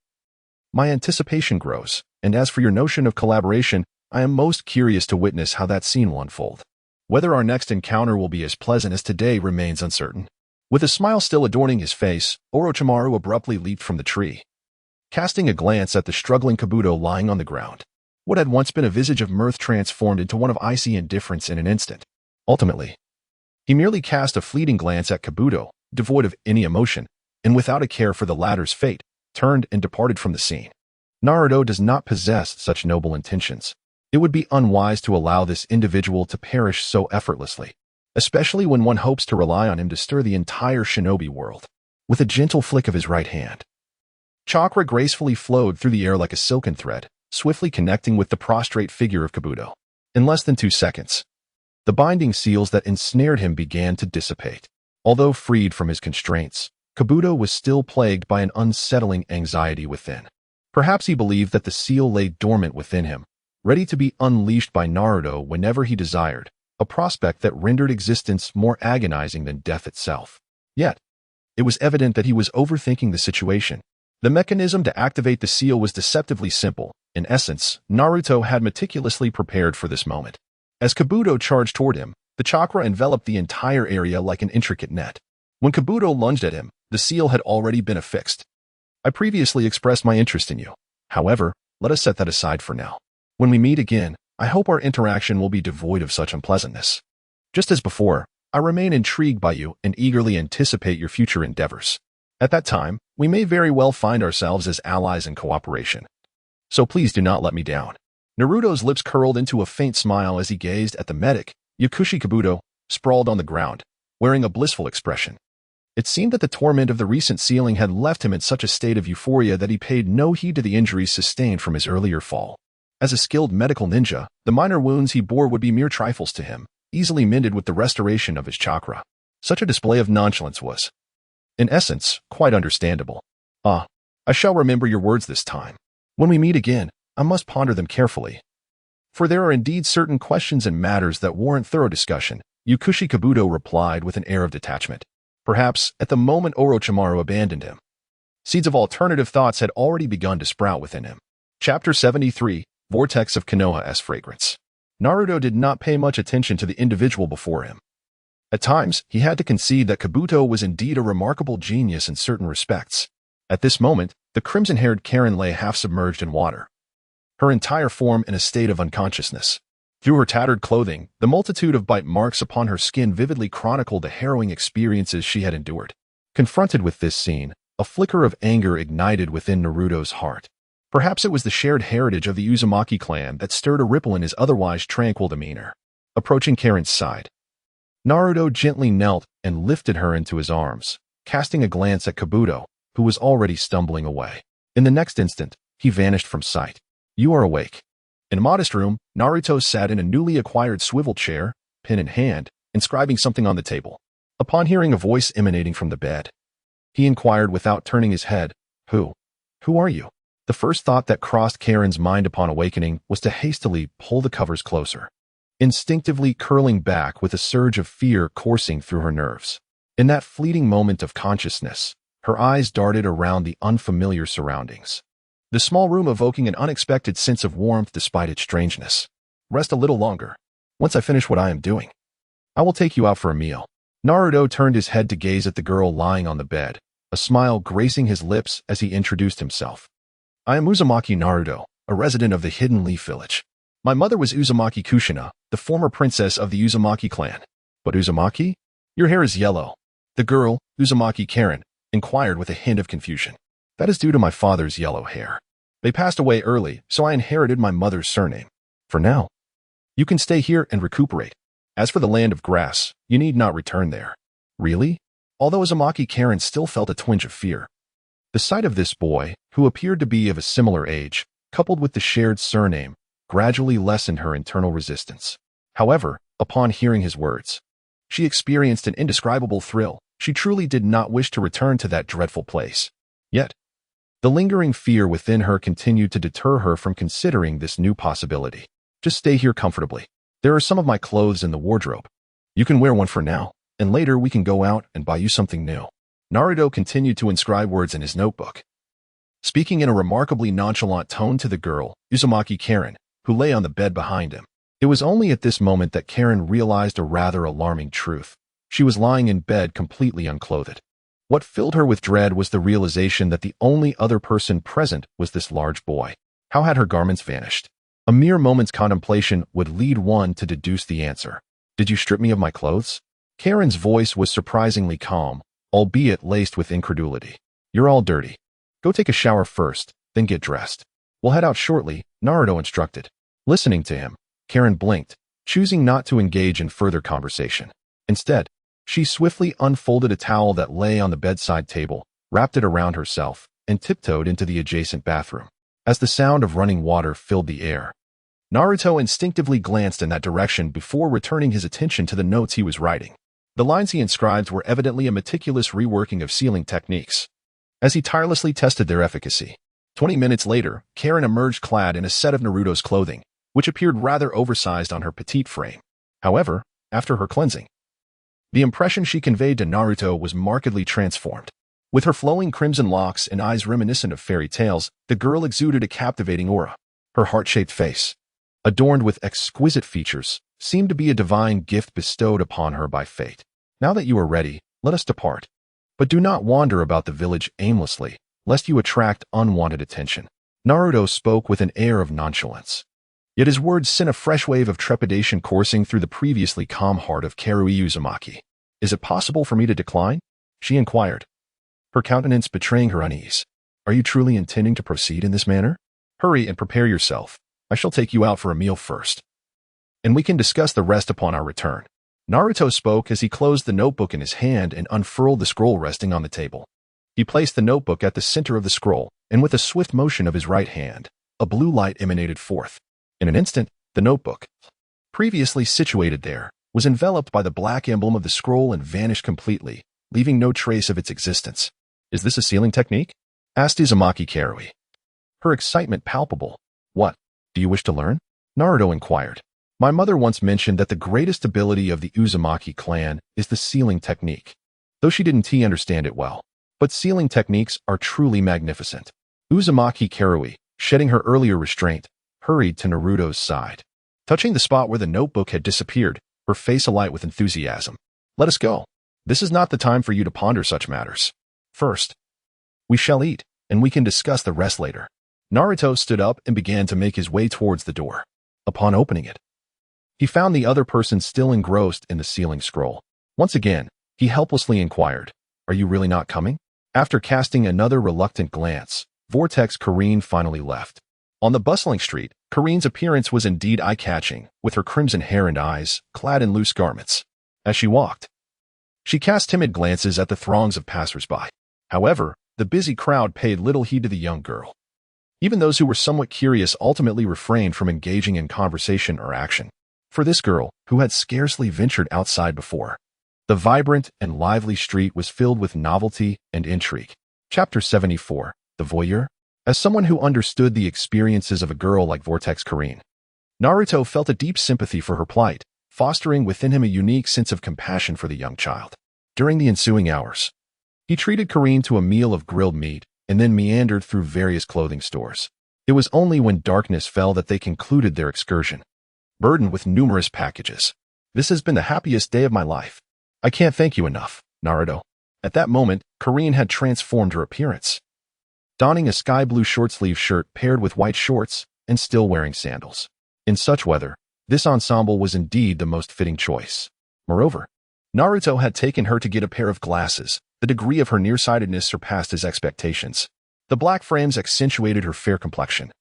A: my anticipation grows, and as for your notion of collaboration, I am most curious to witness how that scene will unfold. Whether our next encounter will be as pleasant as today remains uncertain. With a smile still adorning his face, Orochimaru abruptly leaped from the tree, casting a glance at the struggling Kabuto lying on the ground. What had once been a visage of mirth transformed into one of icy indifference in an instant. Ultimately, he merely cast a fleeting glance at Kabuto, devoid of any emotion, and without a care for the latter's fate, turned and departed from the scene. Naruto does not possess such noble intentions. It would be unwise to allow this individual to perish so effortlessly, especially when one hopes to rely on him to stir the entire shinobi world. With a gentle flick of his right hand, chakra gracefully flowed through the air like a silken thread, swiftly connecting with the prostrate figure of Kabuto. In less than 2 seconds, the binding seals that ensnared him began to dissipate. Although freed from his constraints, Kabuto was still plagued by an unsettling anxiety within. Perhaps he believed that the seal lay dormant within him, ready to be unleashed by Naruto whenever he desired, a prospect that rendered existence more agonizing than death itself. Yet, it was evident that he was overthinking the situation. The mechanism to activate the seal was deceptively simple. In essence, Naruto had meticulously prepared for this moment. As Kabuto charged toward him, the chakra enveloped the entire area like an intricate net. When Kabuto lunged at him, the seal had already been affixed. I previously expressed my interest in you. However, let us set that aside for now. When we meet again, I hope our interaction will be devoid of such unpleasantness. Just as before, I remain intrigued by you and eagerly anticipate your future endeavors. At that time, we may very well find ourselves as allies in cooperation. So please do not let me down. Naruto's lips curled into a faint smile as he gazed at the medic, Yakushi Kabuto, sprawled on the ground, wearing a blissful expression. It seemed that the torment of the recent sealing had left him in such a state of euphoria that he paid no heed to the injuries sustained from his earlier fall. As a skilled medical ninja, the minor wounds he bore would be mere trifles to him, easily mended with the restoration of his chakra. Such a display of nonchalance was, in essence, quite understandable. I shall remember your words this time. When we meet again, I must ponder them carefully. For there are indeed certain questions and matters that warrant thorough discussion, Yakushi Kabuto replied with an air of detachment. Perhaps, at the moment Orochimaru abandoned him, seeds of alternative thoughts had already begun to sprout within him. Chapter 73, Vortex of Konoha's Fragrance. Naruto did not pay much attention to the individual before him. At times, he had to concede that Kabuto was indeed a remarkable genius in certain respects. At this moment, the crimson-haired Karen lay half-submerged in water, her entire form in a state of unconsciousness. Through her tattered clothing, the multitude of bite marks upon her skin vividly chronicled the harrowing experiences she had endured. Confronted with this scene, a flicker of anger ignited within Naruto's heart. Perhaps it was the shared heritage of the Uzumaki clan that stirred a ripple in his otherwise tranquil demeanor. Approaching Karen's side, Naruto gently knelt and lifted her into his arms, casting a glance at Kabuto, who was already stumbling away. In the next instant, he vanished from sight. You are awake. In a modest room, Naruto sat in a newly acquired swivel chair, pen in hand, inscribing something on the table. Upon hearing a voice emanating from the bed, he inquired without turning his head, Who are you? The first thought that crossed Karen's mind upon awakening was to hastily pull the covers closer, instinctively curling back with a surge of fear coursing through her nerves. In that fleeting moment of consciousness, her eyes darted around the unfamiliar surroundings. the small room evoking an unexpected sense of warmth despite its strangeness. Rest a little longer. Once I finish what I am doing, I will take you out for a meal. Naruto turned his head to gaze at the girl lying on the bed, a smile gracing his lips as he introduced himself. I am Uzumaki Naruto, a resident of the Hidden Leaf Village. My mother was Uzumaki Kushina, the former princess of the Uzumaki clan. But Uzumaki? Your hair is yellow. The girl, Uzumaki Karen, inquired with a hint of confusion. That is due to my father's yellow hair. They passed away early, so I inherited my mother's surname. For now, you can stay here and recuperate. As for the land of grass, you need not return there. Really? Although Uzumaki Karen still felt a twinge of fear. The sight of this boy, who appeared to be of a similar age, coupled with the shared surname, gradually lessened her internal resistance. However, upon hearing his words, she experienced an indescribable thrill. She truly did not wish to return to that dreadful place. Yet, the lingering fear within her continued to deter her from considering this new possibility. Just stay here comfortably. There are some of my clothes in the wardrobe. You can wear one for now, and later we can go out and buy you something new. Naruto continued to inscribe words in his notebook, speaking in a remarkably nonchalant tone to the girl, Uzumaki Karen, who lay on the bed behind him. It was only at this moment that Karen realized a rather alarming truth. She was lying in bed completely unclothed. What filled her with dread was the realization that the only other person present was this large boy. How had her garments vanished? A mere moment's contemplation would lead one to deduce the answer. Did you strip me of my clothes? Karen's voice was surprisingly calm, albeit laced with incredulity. You're all dirty. Go take a shower first, then get dressed. We'll head out shortly, Naruto instructed. Listening to him, Karen blinked, choosing not to engage in further conversation. Instead, she swiftly unfolded a towel that lay on the bedside table, wrapped it around herself, and tiptoed into the adjacent bathroom. As the sound of running water filled the air, Naruto instinctively glanced in that direction before returning his attention to the notes he was writing. The lines he inscribed were evidently a meticulous reworking of sealing techniques, as he tirelessly tested their efficacy. 20 minutes later, Karen emerged clad in a set of Naruto's clothing, which appeared rather oversized on her petite frame. However, after her cleansing, the impression she conveyed to Naruto was markedly transformed. With her flowing crimson locks and eyes reminiscent of fairy tales, the girl exuded a captivating aura. Her heart-shaped face, adorned with exquisite features, seemed to be a divine gift bestowed upon her by fate. Now that you are ready, let us depart. But do not wander about the village aimlessly, lest you attract unwanted attention. Naruto spoke with an air of nonchalance. Yet his words sent a fresh wave of trepidation coursing through the previously calm heart of Karui Uzumaki. Is it possible for me to decline? She inquired, her countenance betraying her unease. Are you truly intending to proceed in this manner? Hurry and prepare yourself. I shall take you out for a meal first, and we can discuss the rest upon our return. Naruto spoke as he closed the notebook in his hand and unfurled the scroll resting on the table. He placed the notebook at the center of the scroll, and with a swift motion of his right hand, a blue light emanated forth. In an instant, the notebook, previously situated there, was enveloped by the black emblem of the scroll and vanished completely, leaving no trace of its existence. Is this a sealing technique? Asked Uzumaki Karui, her excitement palpable. What? Do you wish to learn? Naruto inquired. My mother once mentioned that the greatest ability of the Uzumaki clan is the sealing technique, though she didn't understand it well. But sealing techniques are truly magnificent. Uzumaki Karui, shedding her earlier restraint, hurried to Naruto's side. Touching the spot where the notebook had disappeared, her face alight with enthusiasm. Let us go. This is not the time for you to ponder such matters. First, we shall eat, and we can discuss the rest later. Naruto stood up and began to make his way towards the door. Upon opening it, he found the other person still engrossed in the sealing scroll. Once again, he helplessly inquired, Are you really not coming? After casting another reluctant glance, Vortex Karine finally left. On the bustling street, Karine's appearance was indeed eye-catching, with her crimson hair and eyes clad in loose garments. As she walked, she cast timid glances at the throngs of passers-by. However, the busy crowd paid little heed to the young girl. Even those who were somewhat curious ultimately refrained from engaging in conversation or action. For this girl, who had scarcely ventured outside before, the vibrant and lively street was filled with novelty and intrigue. Chapter 74, The Voyeur. As someone who understood the experiences of a girl like Vortex Karine, Naruto felt a deep sympathy for her plight, fostering within him a unique sense of compassion for the young child. During the ensuing hours, he treated Karine to a meal of grilled meat, and then meandered through various clothing stores. It was only when darkness fell that they concluded their excursion, burdened with numerous packages. This has been the happiest day of my life. I can't thank you enough, Naruto. At that moment, Karine had transformed her appearance. Donning a sky blue short-sleeve shirt paired with white shorts and still wearing sandals. In such weather, this ensemble was indeed the most fitting choice. Moreover, Naruto had taken her to get a pair of glasses. The degree of her nearsightedness surpassed his expectations. The black frames accentuated her fair complexion,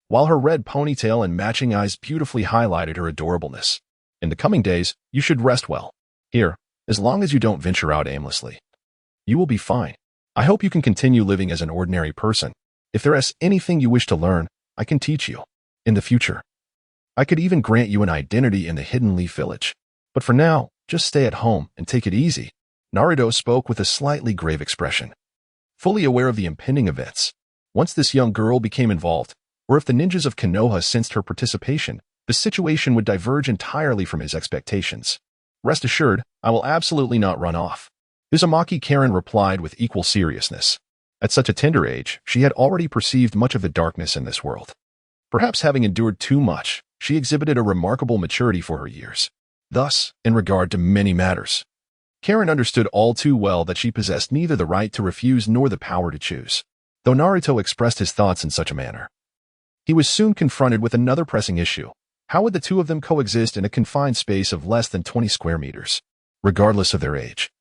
A: while her red ponytail and matching eyes beautifully highlighted her adorableness. In the coming days, you should rest well. Here, as long as you don't venture out aimlessly, you will be fine. I hope you can continue living as an ordinary person. If there is anything you wish to learn, I can teach you. In the future, I could even grant you an identity in the Hidden Leaf Village. But for now, just stay at home and take it easy. Naruto spoke with a slightly grave expression, fully aware of the impending events. Once this young girl became involved, or if the ninjas of Konoha sensed her participation, the situation would diverge entirely from his expectations. Rest assured, I will absolutely not run off. Uzumaki Karen replied with equal seriousness. At such a tender age, she had already perceived much of the darkness in this world. Perhaps having endured too much, she exhibited a remarkable maturity for her years. Thus, in regard to many matters, Karen understood all too well that she possessed neither the right to refuse nor the power to choose. Though Naruto expressed his thoughts in such a manner, he was soon confronted with another pressing issue. How would the two of them coexist in a confined space of less than 20 square meters? Regardless of their age,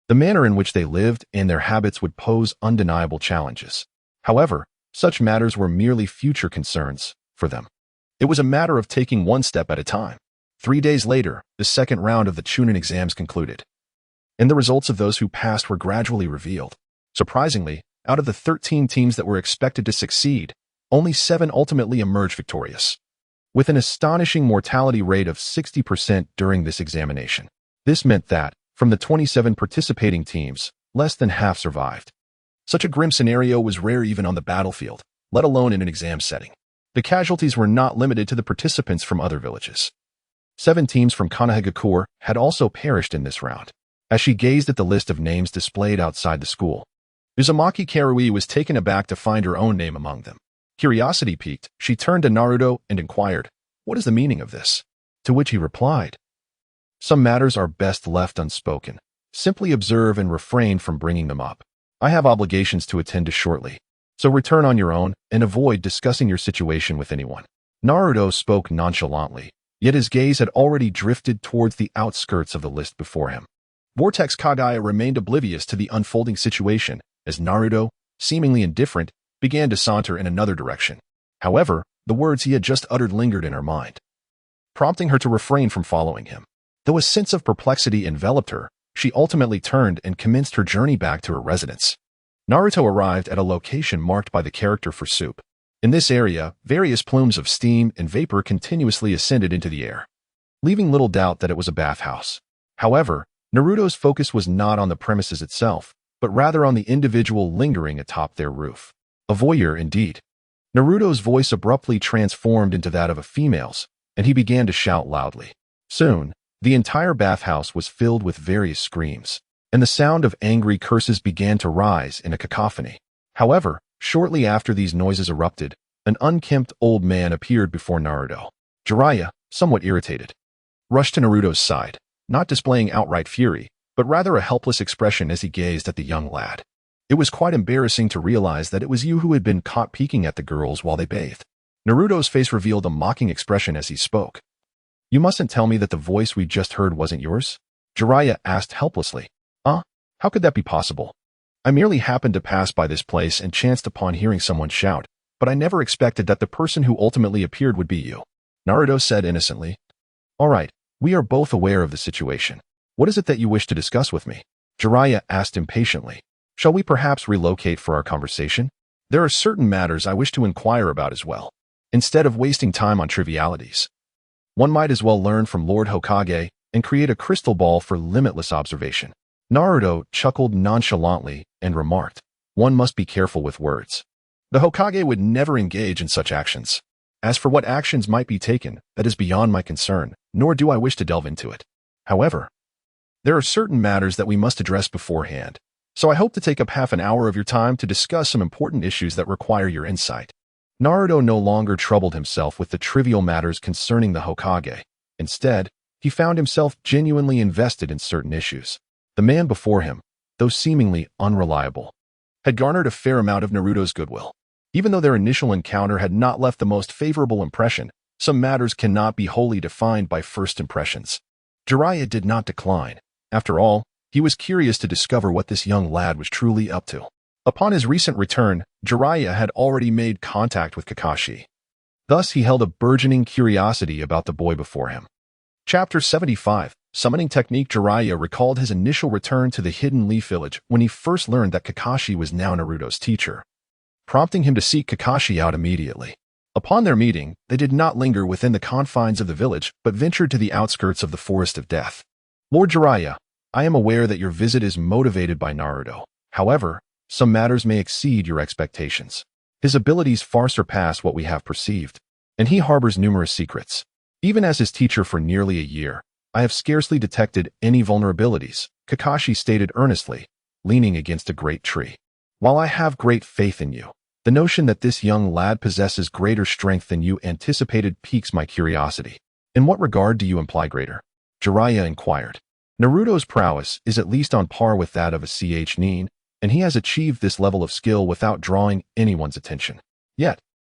A: the manner in which they lived and their habits would pose undeniable challenges. However, such matters were merely future concerns for them. It was a matter of taking one step at a time. 3 days later, the second round of the Chunin exams concluded, and the results of those who passed were gradually revealed. Surprisingly, out of the 13 teams that were expected to succeed, only 7 ultimately emerged victorious, with an astonishing mortality rate of 60% during this examination. This meant that, from the 27 participating teams, less than half survived. Such a grim scenario was rare even on the battlefield, let alone in an exam setting. The casualties were not limited to the participants from other villages. 7 teams from Konoha had also perished in this round. As she gazed at the list of names displayed outside the school, Uzumaki Karui was taken aback to find her own name among them. Curiosity piqued, she turned to Naruto and inquired, "What is the meaning of this?" To which he replied, "Some matters are best left unspoken. Simply observe and refrain from bringing them up. I have obligations to attend to shortly, so return on your own and avoid discussing your situation with anyone." Naruto spoke nonchalantly, yet his gaze had already drifted towards the outskirts of the list before him. Vortex Kagaya remained oblivious to the unfolding situation as Naruto, seemingly indifferent, began to saunter in another direction. However, the words he had just uttered lingered in her mind, prompting her to refrain from following him. Though a sense of perplexity enveloped her, she ultimately turned and commenced her journey back to her residence. Naruto arrived at a location marked by the character for soup. In this area, various plumes of steam and vapor continuously ascended into the air, leaving little doubt that it was a bathhouse. However, Naruto's focus was not on the premises itself, but rather on the individual lingering atop their roof. A voyeur indeed. Naruto's voice abruptly transformed into that of a female's, and he began to shout loudly. Soon, the entire bathhouse was filled with various screams, and the sound of angry curses began to rise in a cacophony. However, shortly after these noises erupted, an unkempt old man appeared before Naruto. Jiraiya, somewhat irritated, rushed to Naruto's side, not displaying outright fury, but rather a helpless expression as he gazed at the young lad. It was quite embarrassing to realize that it was you who had been caught peeking at the girls while they bathed. Naruto's face revealed a mocking expression as he spoke. "You mustn't tell me that the voice we just heard wasn't yours?" Jiraiya asked helplessly. How could that be possible? I merely happened to pass by this place and chanced upon hearing someone shout, but I never expected that the person who ultimately appeared would be you," Naruto said innocently. "All right, we are both aware of the situation. What is it that you wish to discuss with me?" Jiraiya asked impatiently. "Shall we perhaps relocate for our conversation? There are certain matters I wish to inquire about as well. Instead of wasting time on trivialities, one might as well learn from Lord Hokage and create a crystal ball for limitless observation." Naruto chuckled nonchalantly and remarked, "One must be careful with words. The Hokage would never engage in such actions. As for what actions might be taken, that is beyond my concern, nor do I wish to delve into it. However, there are certain matters that we must address beforehand, so I hope to take up half an hour of your time to discuss some important issues that require your insight. Naruto no longer troubled himself with the trivial matters concerning the Hokage. Instead, he found himself genuinely invested in certain issues. The man before him, though seemingly unreliable, had garnered a fair amount of Naruto's goodwill. Even though their initial encounter had not left the most favorable impression, some matters cannot be wholly defined by first impressions. Jiraiya did not decline. After all, he was curious to discover what this young lad was truly up to. Upon his recent return, Jiraiya had already made contact with Kakashi. Thus, he held a burgeoning curiosity about the boy before him. Chapter 75, Summoning Technique. Jiraiya recalled his initial return to the Hidden Leaf Village when he first learned that Kakashi was now Naruto's teacher, prompting him to seek Kakashi out immediately. Upon their meeting, they did not linger within the confines of the village, but ventured to the outskirts of the Forest of Death. Lord Jiraiya, I am aware that your visit is motivated by Naruto. However, some matters may exceed your expectations. His abilities far surpass what we have perceived, and he harbors numerous secrets. Even as his teacher for nearly a year, I have scarcely detected any vulnerabilities, Kakashi stated earnestly, leaning against a great tree. While I have great faith in you, the notion that this young lad possesses greater strength than you anticipated piques my curiosity. In what regard do you imply greater? Jiraiya inquired. Naruto's prowess is at least on par with that of a Chunin, and he has achieved this level of skill without drawing anyone's attention. Yet,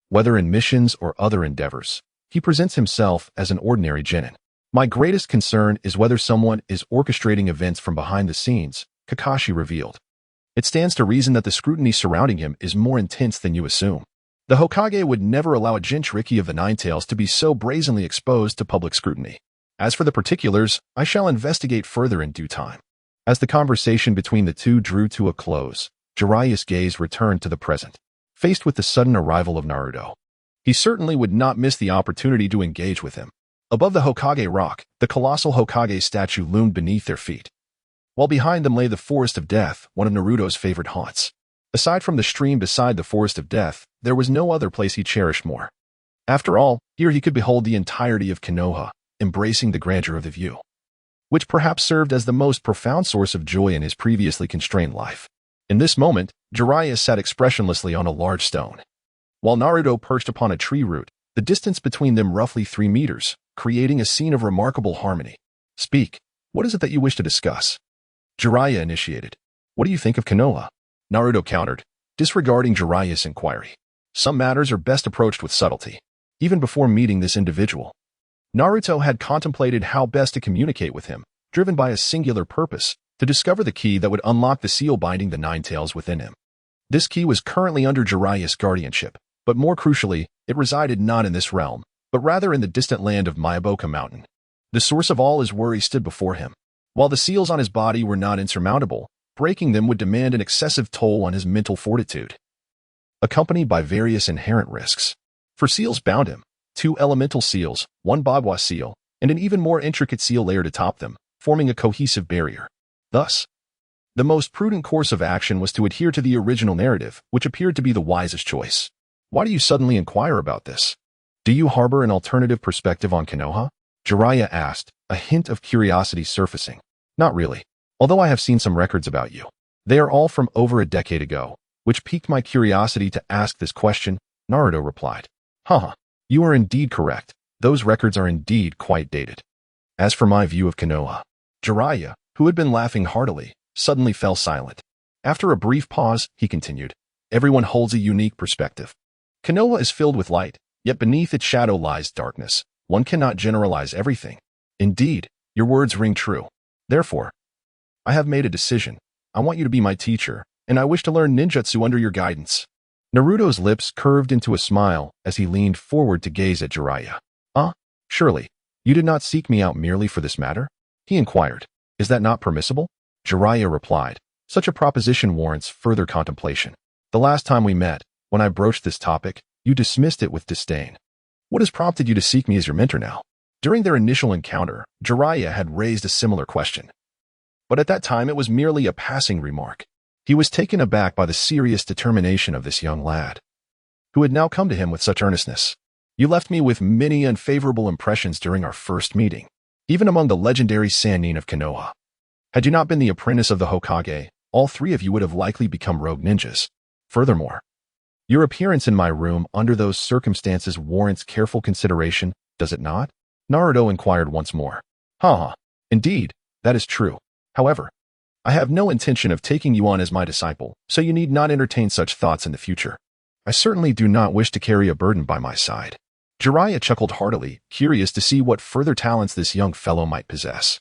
A: whether in missions or other endeavors, he presents himself as an ordinary genin. My greatest concern is whether someone is orchestrating events from behind the scenes, Kakashi revealed. It stands to reason that the scrutiny surrounding him is more intense than you assume. The Hokage would never allow a Jinchuriki of the Nine Tails to be so brazenly exposed to public scrutiny. As for the particulars, I shall investigate further in due time. As the conversation between the two drew to a close, Jiraiya's gaze returned to the present. Faced with the sudden arrival of Naruto, he certainly would not miss the opportunity to engage with him. Above the Hokage rock, the colossal Hokage statue loomed beneath their feet, while behind them lay the Forest of Death, one of Naruto's favorite haunts. Aside from the stream beside the Forest of Death, there was no other place he cherished more. After all, here he could behold the entirety of Konoha, embracing the grandeur of the view, which perhaps served as the most profound source of joy in his previously constrained life. In this moment, Jiraiya sat expressionlessly on a large stone, while Naruto perched upon a tree root, the distance between them roughly 3 meters, creating a scene of remarkable harmony. Speak, what is it that you wish to discuss? Jiraiya initiated. What do you think of Konoha? Naruto countered, disregarding Jiraiya's inquiry. Some matters are best approached with subtlety. Even before meeting this individual, Naruto had contemplated how best to communicate with him, driven by a singular purpose, to discover the key that would unlock the seal binding the Nine Tails within him. This key was currently under Jiraiya's guardianship, but more crucially, it resided not in this realm, but rather in the distant land of Myoboka Mountain. The source of all his worry stood before him. While the seals on his body were not insurmountable, breaking them would demand an excessive toll on his mental fortitude, accompanied by various inherent risks. For seals bound him, 2 elemental seals, 1 Bagua seal, and an even more intricate seal layered atop them, forming a cohesive barrier. Thus, the most prudent course of action was to adhere to the original narrative, which appeared to be the wisest choice. Why do you suddenly inquire about this? Do you harbor an alternative perspective on Konoha? Jiraiya asked, a hint of curiosity surfacing. Not really. Although I have seen some records about you. They are all from over a decade ago, which piqued my curiosity to ask this question, Naruto replied. Haha, you are indeed correct. Those records are indeed quite dated. As for my view of Konoha, Jiraiya, who had been laughing heartily, suddenly fell silent. After a brief pause, he continued, everyone holds a unique perspective. Konoha is filled with light, yet beneath its shadow lies darkness. One cannot generalize everything. Indeed, your words ring true. Therefore, I have made a decision. I want you to be my teacher, and I wish to learn ninjutsu under your guidance. Naruto's lips curved into a smile as he leaned forward to gaze at Jiraiya. Surely, you did not seek me out merely for this matter? He inquired. Is that not permissible? Jiraiya replied. Such a proposition warrants further contemplation. The last time we met, when I broached this topic, you dismissed it with disdain. What has prompted you to seek me as your mentor now? During their initial encounter, Jiraiya had raised a similar question. But at that time it was merely a passing remark. He was taken aback by the serious determination of this young lad, who had now come to him with such earnestness. You left me with many unfavorable impressions during our first meeting, even among the legendary Sannin of Konoha. Had you not been the apprentice of the Hokage, all three of you would have likely become rogue ninjas. Furthermore, your appearance in my room under those circumstances warrants careful consideration, does it not? Naruto inquired once more. Haha, indeed, that is true. However, I have no intention of taking you on as my disciple, so you need not entertain such thoughts in the future. I certainly do not wish to carry a burden by my side. Jiraiya chuckled heartily, curious to see what further talents this young fellow might possess.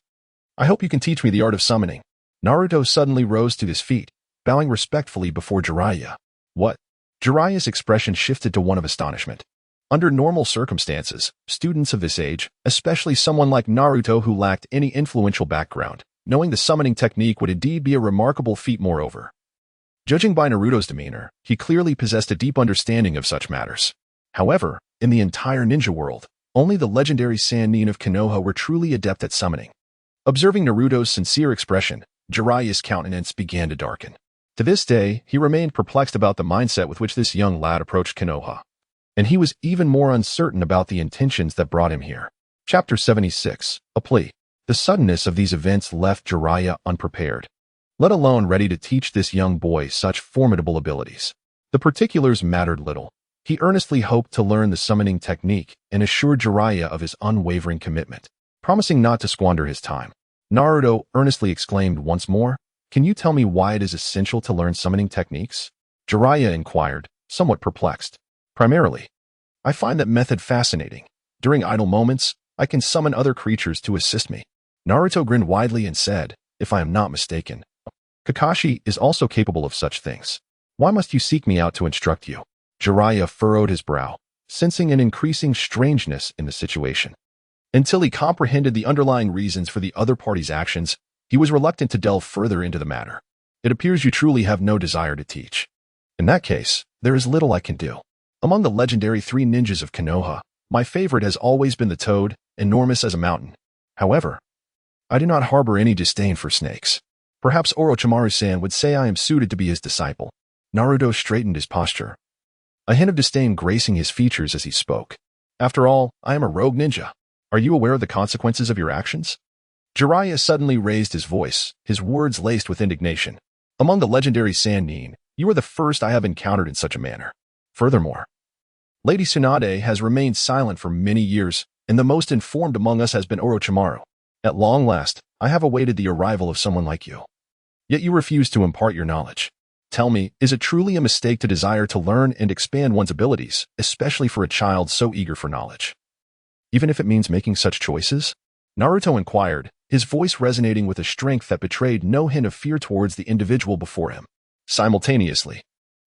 A: I hope you can teach me the art of summoning. Naruto suddenly rose to his feet, bowing respectfully before Jiraiya. What? Jiraiya's expression shifted to one of astonishment. Under normal circumstances, students of this age, especially someone like Naruto who lacked any influential background, knowing the summoning technique would indeed be a remarkable feat moreover. Judging by Naruto's demeanor, he clearly possessed a deep understanding of such matters. However, in the entire ninja world, only the legendary Sannin of Konoha were truly adept at summoning. Observing Naruto's sincere expression, Jiraiya's countenance began to darken. To this day, he remained perplexed about the mindset with which this young lad approached Konoha. And he was even more uncertain about the intentions that brought him here. Chapter 76, A Plea. The suddenness of these events left Jiraiya unprepared, let alone ready to teach this young boy such formidable abilities. The particulars mattered little. He earnestly hoped to learn the summoning technique and assured Jiraiya of his unwavering commitment, promising not to squander his time. Naruto earnestly exclaimed once more, "Can you tell me why it is essential to learn summoning techniques?" Jiraiya inquired, somewhat perplexed. Primarily, I find that method fascinating. During idle moments, I can summon other creatures to assist me. Naruto grinned widely and said, if I am not mistaken, Kakashi is also capable of such things. Why must you seek me out to instruct you? Jiraiya furrowed his brow, sensing an increasing strangeness in the situation. Until he comprehended the underlying reasons for the other party's actions, he was reluctant to delve further into the matter. It appears you truly have no desire to teach. In that case, there is little I can do. Among the legendary three ninjas of Konoha, my favorite has always been the toad, enormous as a mountain. However, I do not harbor any disdain for snakes. Perhaps Orochimaru-san would say I am suited to be his disciple. Naruto straightened his posture, a hint of disdain gracing his features as he spoke. After all, I am a rogue ninja. Are you aware of the consequences of your actions? Jiraiya suddenly raised his voice, his words laced with indignation. Among the legendary Sannin, you are the first I have encountered in such a manner. Furthermore, Lady Tsunade has remained silent for many years, and the most informed among us has been Orochimaru. At long last, I have awaited the arrival of someone like you. Yet you refuse to impart your knowledge. Tell me, is it truly a mistake to desire to learn and expand one's abilities, especially for a child so eager for knowledge? Even if it means making such choices? Naruto inquired, his voice resonating with a strength that betrayed no hint of fear towards the individual before him. Simultaneously,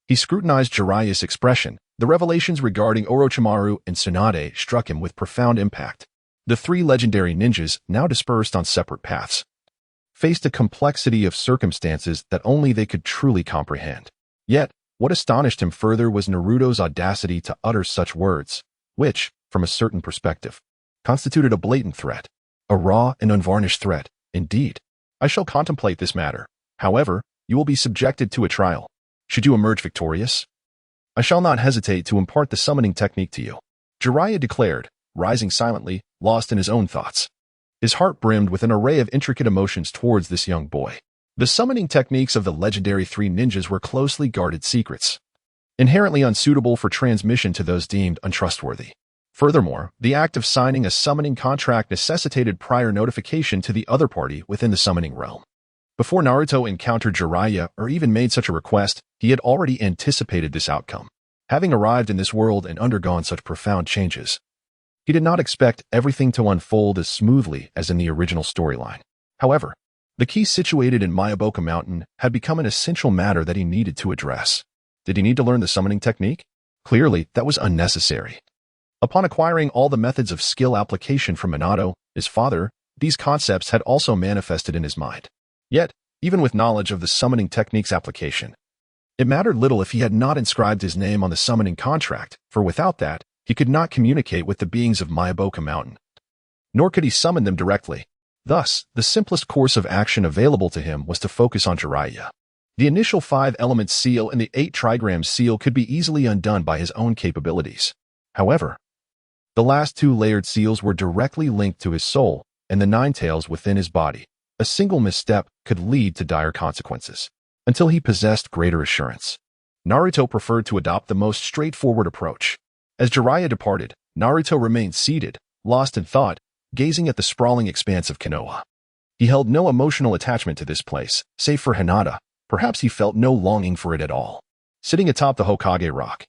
A: he scrutinized Jiraiya's expression. The revelations regarding Orochimaru and Tsunade struck him with profound impact. The three legendary ninjas, now dispersed on separate paths, faced a complexity of circumstances that only they could truly comprehend. Yet, what astonished him further was Naruto's audacity to utter such words, which, from a certain perspective, constituted a blatant threat. A raw and unvarnished threat, indeed. I shall contemplate this matter. However, you will be subjected to a trial. Should you emerge victorious, I shall not hesitate to impart the summoning technique to you. Jiraiya declared, rising silently, lost in his own thoughts. His heart brimmed with an array of intricate emotions towards this young boy. The summoning techniques of the legendary three ninjas were closely guarded secrets, inherently unsuitable for transmission to those deemed untrustworthy. Furthermore, the act of signing a summoning contract necessitated prior notification to the other party within the summoning realm. Before Naruto encountered Jiraiya or even made such a request, he had already anticipated this outcome. Having arrived in this world and undergone such profound changes, he did not expect everything to unfold as smoothly as in the original storyline. However, the key situated in Mayaboka Mountain had become an essential matter that he needed to address. Did he need to learn the summoning technique? Clearly, that was unnecessary. Upon acquiring all the methods of skill application from Minato, his father, these concepts had also manifested in his mind. Yet, even with knowledge of the summoning technique's application, it mattered little if he had not inscribed his name on the summoning contract, for without that, he could not communicate with the beings of Mayaboka Mountain. Nor could he summon them directly. Thus, the simplest course of action available to him was to focus on Jiraiya. The initial 5-element seal and the 8 trigram seal could be easily undone by his own capabilities. However, the last 2 layered seals were directly linked to his soul and the 9 tails within his body. A single misstep could lead to dire consequences. until he possessed greater assurance. Naruto preferred to adopt the most straightforward approach. As Jiraiya departed, Naruto remained seated, lost in thought, gazing at the sprawling expanse of Konoha. He held no emotional attachment to this place, save for Hinata. Perhaps he felt no longing for it at all. Sitting atop the Hokage rock,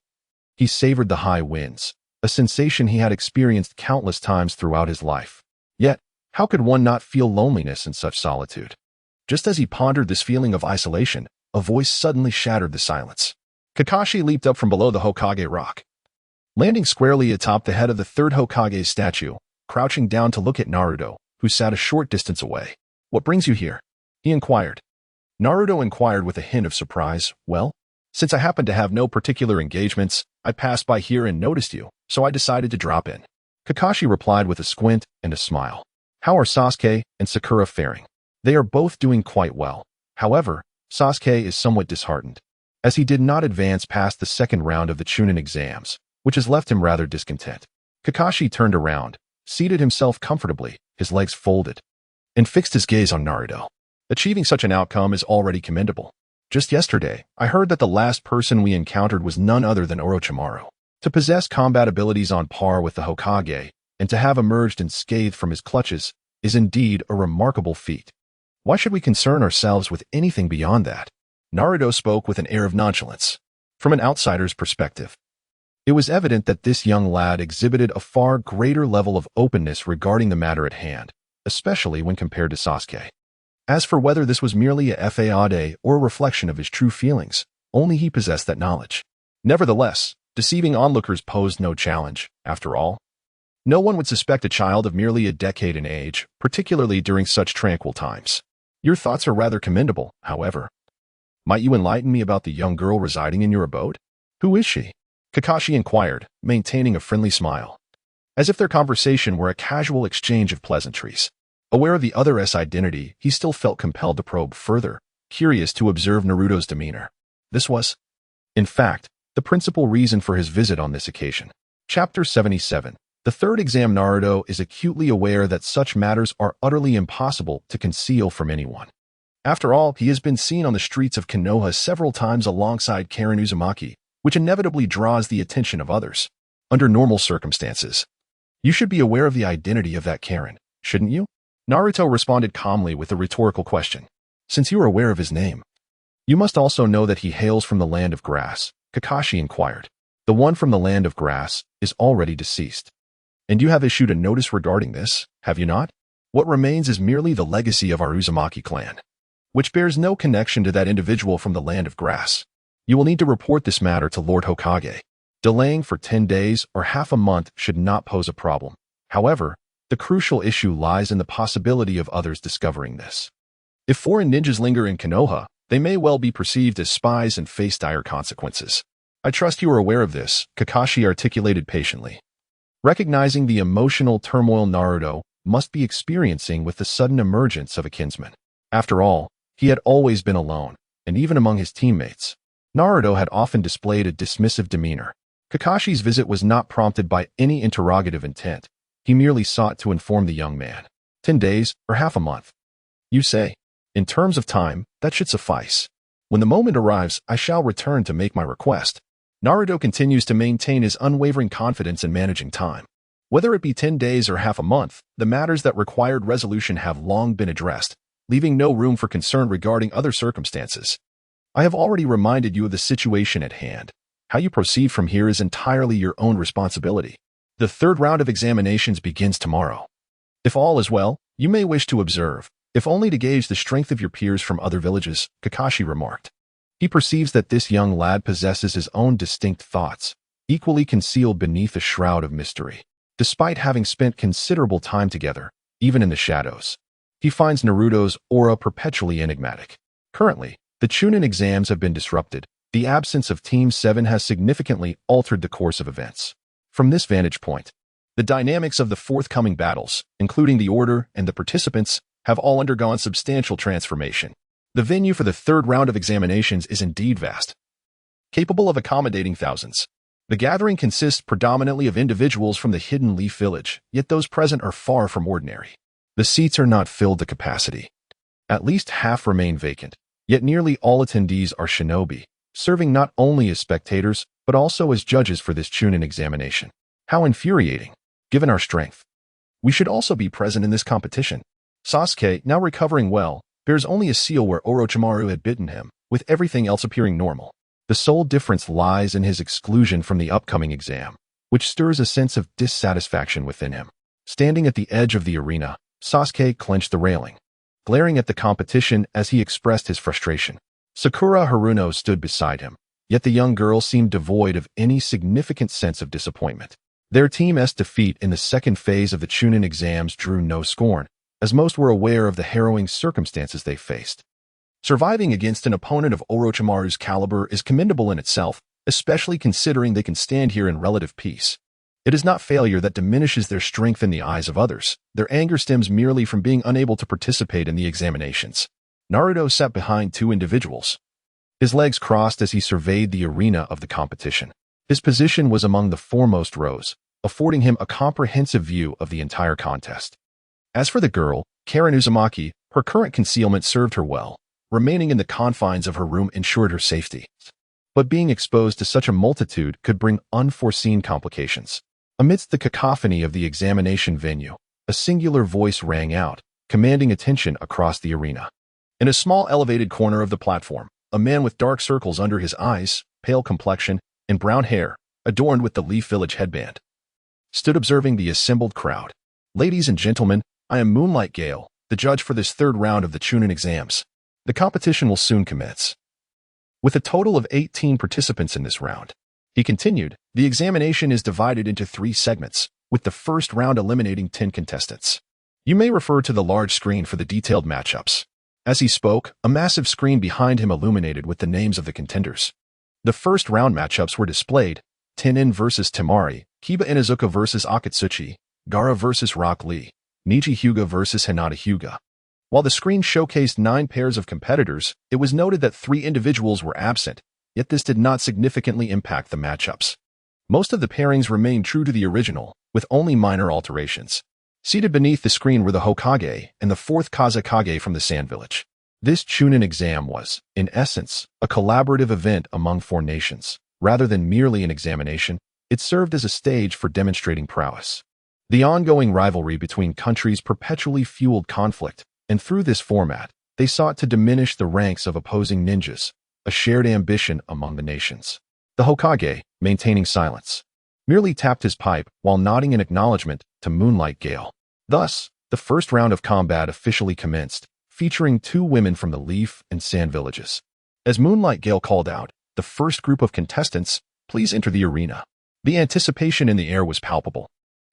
A: he savored the high winds, a sensation he had experienced countless times throughout his life. Yet, how could one not feel loneliness in such solitude? Just as he pondered this feeling of isolation, a voice suddenly shattered the silence. Kakashi leaped up from below the Hokage rock. Landing squarely atop the head of the third Hokage's statue, crouching down to look at Naruto, who sat a short distance away. "What brings you here?" he inquired. Naruto inquired with a hint of surprise. "Well, since I happen to have no particular engagements, I passed by here and noticed you, so I decided to drop in." Kakashi replied with a squint and a smile. "How are Sasuke and Sakura faring?" "They are both doing quite well. However, Sasuke is somewhat disheartened, as he did not advance past the second round of the Chunin exams, which has left him rather discontent." Kakashi turned around, seated himself comfortably, his legs folded, and fixed his gaze on Naruto. "Achieving such an outcome is already commendable. Just yesterday, I heard that the last person we encountered was none other than Orochimaru. To possess combat abilities on par with the Hokage, and to have emerged unscathed from his clutches, is indeed a remarkable feat. Why should we concern ourselves with anything beyond that?" Naruto spoke with an air of nonchalance. From an outsider's perspective, it was evident that this young lad exhibited a far greater level of openness regarding the matter at hand, especially when compared to Sasuke. As for whether this was merely a fade or a reflection of his true feelings, only he possessed that knowledge. Nevertheless, deceiving onlookers posed no challenge, after all. No one would suspect a child of merely a decade in age, particularly during such tranquil times. Your thoughts are rather commendable, however. Might you enlighten me about the young girl residing in your abode? Who is she? Kakashi inquired, maintaining a friendly smile, as if their conversation were a casual exchange of pleasantries. Aware of the other's identity, he still felt compelled to probe further, curious to observe Naruto's demeanor. This was, in fact, the principal reason for his visit on this occasion. Chapter 77. The third exam. Naruto is acutely aware that such matters are utterly impossible to conceal from anyone. After all, he has been seen on the streets of Konoha several times alongside Karen Uzumaki, which inevitably draws the attention of others. Under normal circumstances, you should be aware of the identity of that Karen, shouldn't you? Naruto responded calmly with a rhetorical question. Since you are aware of his name, you must also know that he hails from the land of grass, Kakashi inquired. The one from the land of grass is already deceased. And you have issued a notice regarding this, have you not? What remains is merely the legacy of our Uzumaki clan, which bears no connection to that individual from the land of grass. You will need to report this matter to Lord Hokage. Delaying for 10 days or half a month should not pose a problem. However, the crucial issue lies in the possibility of others discovering this. If foreign ninjas linger in Konoha, they may well be perceived as spies and face dire consequences. I trust you are aware of this, Kakashi articulated patiently, recognizing the emotional turmoil Naruto must be experiencing with the sudden emergence of a kinsman. After all, he had always been alone, and even among his teammates, Naruto had often displayed a dismissive demeanor. Kakashi's visit was not prompted by any interrogative intent. He merely sought to inform the young man. 10 days or half a month, you say? In terms of time, that should suffice. When the moment arrives, I shall return to make my request. Naruto continues to maintain his unwavering confidence in managing time. Whether it be 10 days or half a month, the matters that required resolution have long been addressed, leaving no room for concern regarding other circumstances. I have already reminded you of the situation at hand. How you proceed from here is entirely your own responsibility. The third round of examinations begins tomorrow. If all is well, you may wish to observe, if only to gauge the strength of your peers from other villages, Kakashi remarked. He perceives that this young lad possesses his own distinct thoughts, equally concealed beneath a shroud of mystery. Despite having spent considerable time together, even in the shadows, he finds Naruto's aura perpetually enigmatic. Currently, the Chunin exams have been disrupted. The absence of Team 7 has significantly altered the course of events. From this vantage point, the dynamics of the forthcoming battles, including the order and the participants, have all undergone substantial transformation. The venue for the third round of examinations is indeed vast, capable of accommodating thousands. The gathering consists predominantly of individuals from the Hidden Leaf Village, yet those present are far from ordinary. The seats are not filled to capacity. At least half remain vacant, Yet nearly all attendees are shinobi, serving not only as spectators, but also as judges for this Chunin examination. How infuriating. Given our strength, we should also be present in this competition. Sasuke, now recovering well, bears only a seal where Orochimaru had bitten him, with everything else appearing normal. The sole difference lies in his exclusion from the upcoming exam, which stirs a sense of dissatisfaction within him. Standing at the edge of the arena, Sasuke clenched the railing, glaring at the competition as he expressed his frustration. Sakura Haruno stood beside him, yet the young girl seemed devoid of any significant sense of disappointment. Their team's defeat in the second phase of the Chunin exams drew no scorn, as most were aware of the harrowing circumstances they faced. Surviving against an opponent of Orochimaru's caliber is commendable in itself, especially considering they can stand here in relative peace. It is not failure that diminishes their strength in the eyes of others. Their anger stems merely from being unable to participate in the examinations. Naruto sat behind two individuals, his legs crossed as he surveyed the arena of the competition. His position was among the foremost rows, affording him a comprehensive view of the entire contest. As for the girl, Karen Uzumaki, her current concealment served her well. Remaining in the confines of her room ensured her safety. But being exposed to such a multitude could bring unforeseen complications. Amidst the cacophony of the examination venue, a singular voice rang out, commanding attention across the arena. In a small elevated corner of the platform, a man with dark circles under his eyes, pale complexion, and brown hair, adorned with the Leaf Village headband, stood observing the assembled crowd. Ladies and gentlemen, I am Moonlight Gale, the judge for this third round of the Chunin exams. The competition will soon commence. With a total of 18 participants in this round, he continued, the examination is divided into 3 segments, with the first round eliminating 10 contestants. You may refer to the large screen for the detailed matchups. As he spoke, a massive screen behind him illuminated with the names of the contenders. The first round matchups were displayed: Tenin versus Temari, Kiba Inuzuka versus Akatsuki, Gaara versus Rock Lee, Niji Hyuga versus Hinata Hyuga. While the screen showcased 9 pairs of competitors, it was noted that 3 individuals were absent, yet this did not significantly impact the matchups. Most of the pairings remained true to the original, with only minor alterations. Seated beneath the screen were the Hokage and the 4th Kazekage from the Sand Village. This Chunin exam was, in essence, a collaborative event among 4 nations. Rather than merely an examination, it served as a stage for demonstrating prowess. The ongoing rivalry between countries perpetually fueled conflict, and through this format, they sought to diminish the ranks of opposing ninjas, a shared ambition among the nations. The Hokage, maintaining silence, merely tapped his pipe while nodding in acknowledgement to Moonlight Gale. Thus, the first round of combat officially commenced, featuring 2 women from the Leaf and Sand Villages. As Moonlight Gale called out, the first group of contestants, please enter the arena. The anticipation in the air was palpable.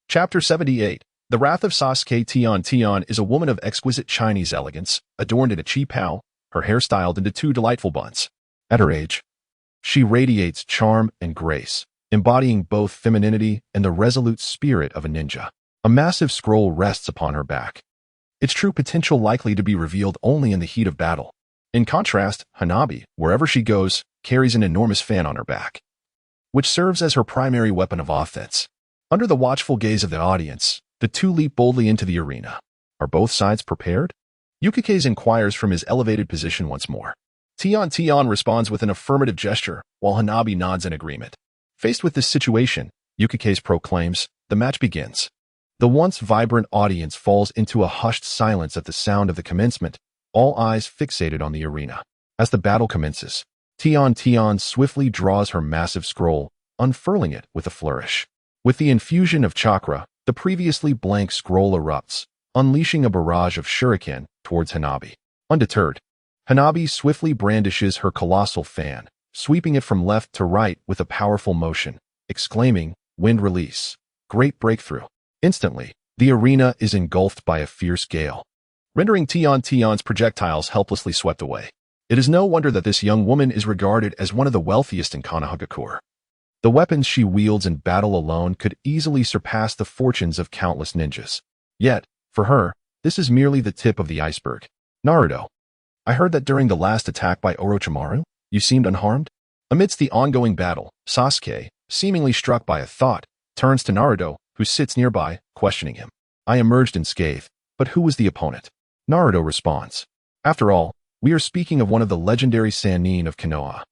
A: Chapter 78. The Wrath of Sasuke. Tian is a woman of exquisite Chinese elegance, adorned in a chi pao, her hair styled into 2 delightful buns. At her age, she radiates charm and grace, embodying both femininity and the resolute spirit of a ninja. A massive scroll rests upon her back, its true potential likely to be revealed only in the heat of battle. In contrast, Hanabi, wherever she goes, carries an enormous fan on her back, which serves as her primary weapon of offense. Under the watchful gaze of the audience, the 2 leap boldly into the arena. Are both sides prepared? Yukikaze inquires from his elevated position once more. Tian responds with an affirmative gesture, while Hanabi nods in agreement. Faced with this situation, Yukikaze proclaims, the match begins. The once vibrant audience falls into a hushed silence at the sound of the commencement, all eyes fixated on the arena. As the battle commences, Tian swiftly draws her massive scroll, unfurling it with a flourish. With the infusion of chakra, the previously blank scroll erupts, unleashing a barrage of shuriken towards Hanabi. Undeterred, Hanabi swiftly brandishes her colossal fan, sweeping it from left to right with a powerful motion, exclaiming, wind release. Great breakthrough. Instantly, the arena is engulfed by a fierce gale, rendering Tian's projectiles helplessly swept away. It is no wonder that this young woman is regarded as one of the wealthiest in Konoha. The weapons she wields in battle alone could easily surpass the fortunes of countless ninjas. Yet, for her, this is merely the tip of the iceberg. Naruto, I heard that during the last attack by Orochimaru, you seemed unharmed? Amidst the ongoing battle, Sasuke, seemingly struck by a thought, turns to Naruto, who sits nearby, questioning him. I emerged unscathed, but who was the opponent? Naruto responds. After all, We are speaking of one of the legendary Sannin of Konoha,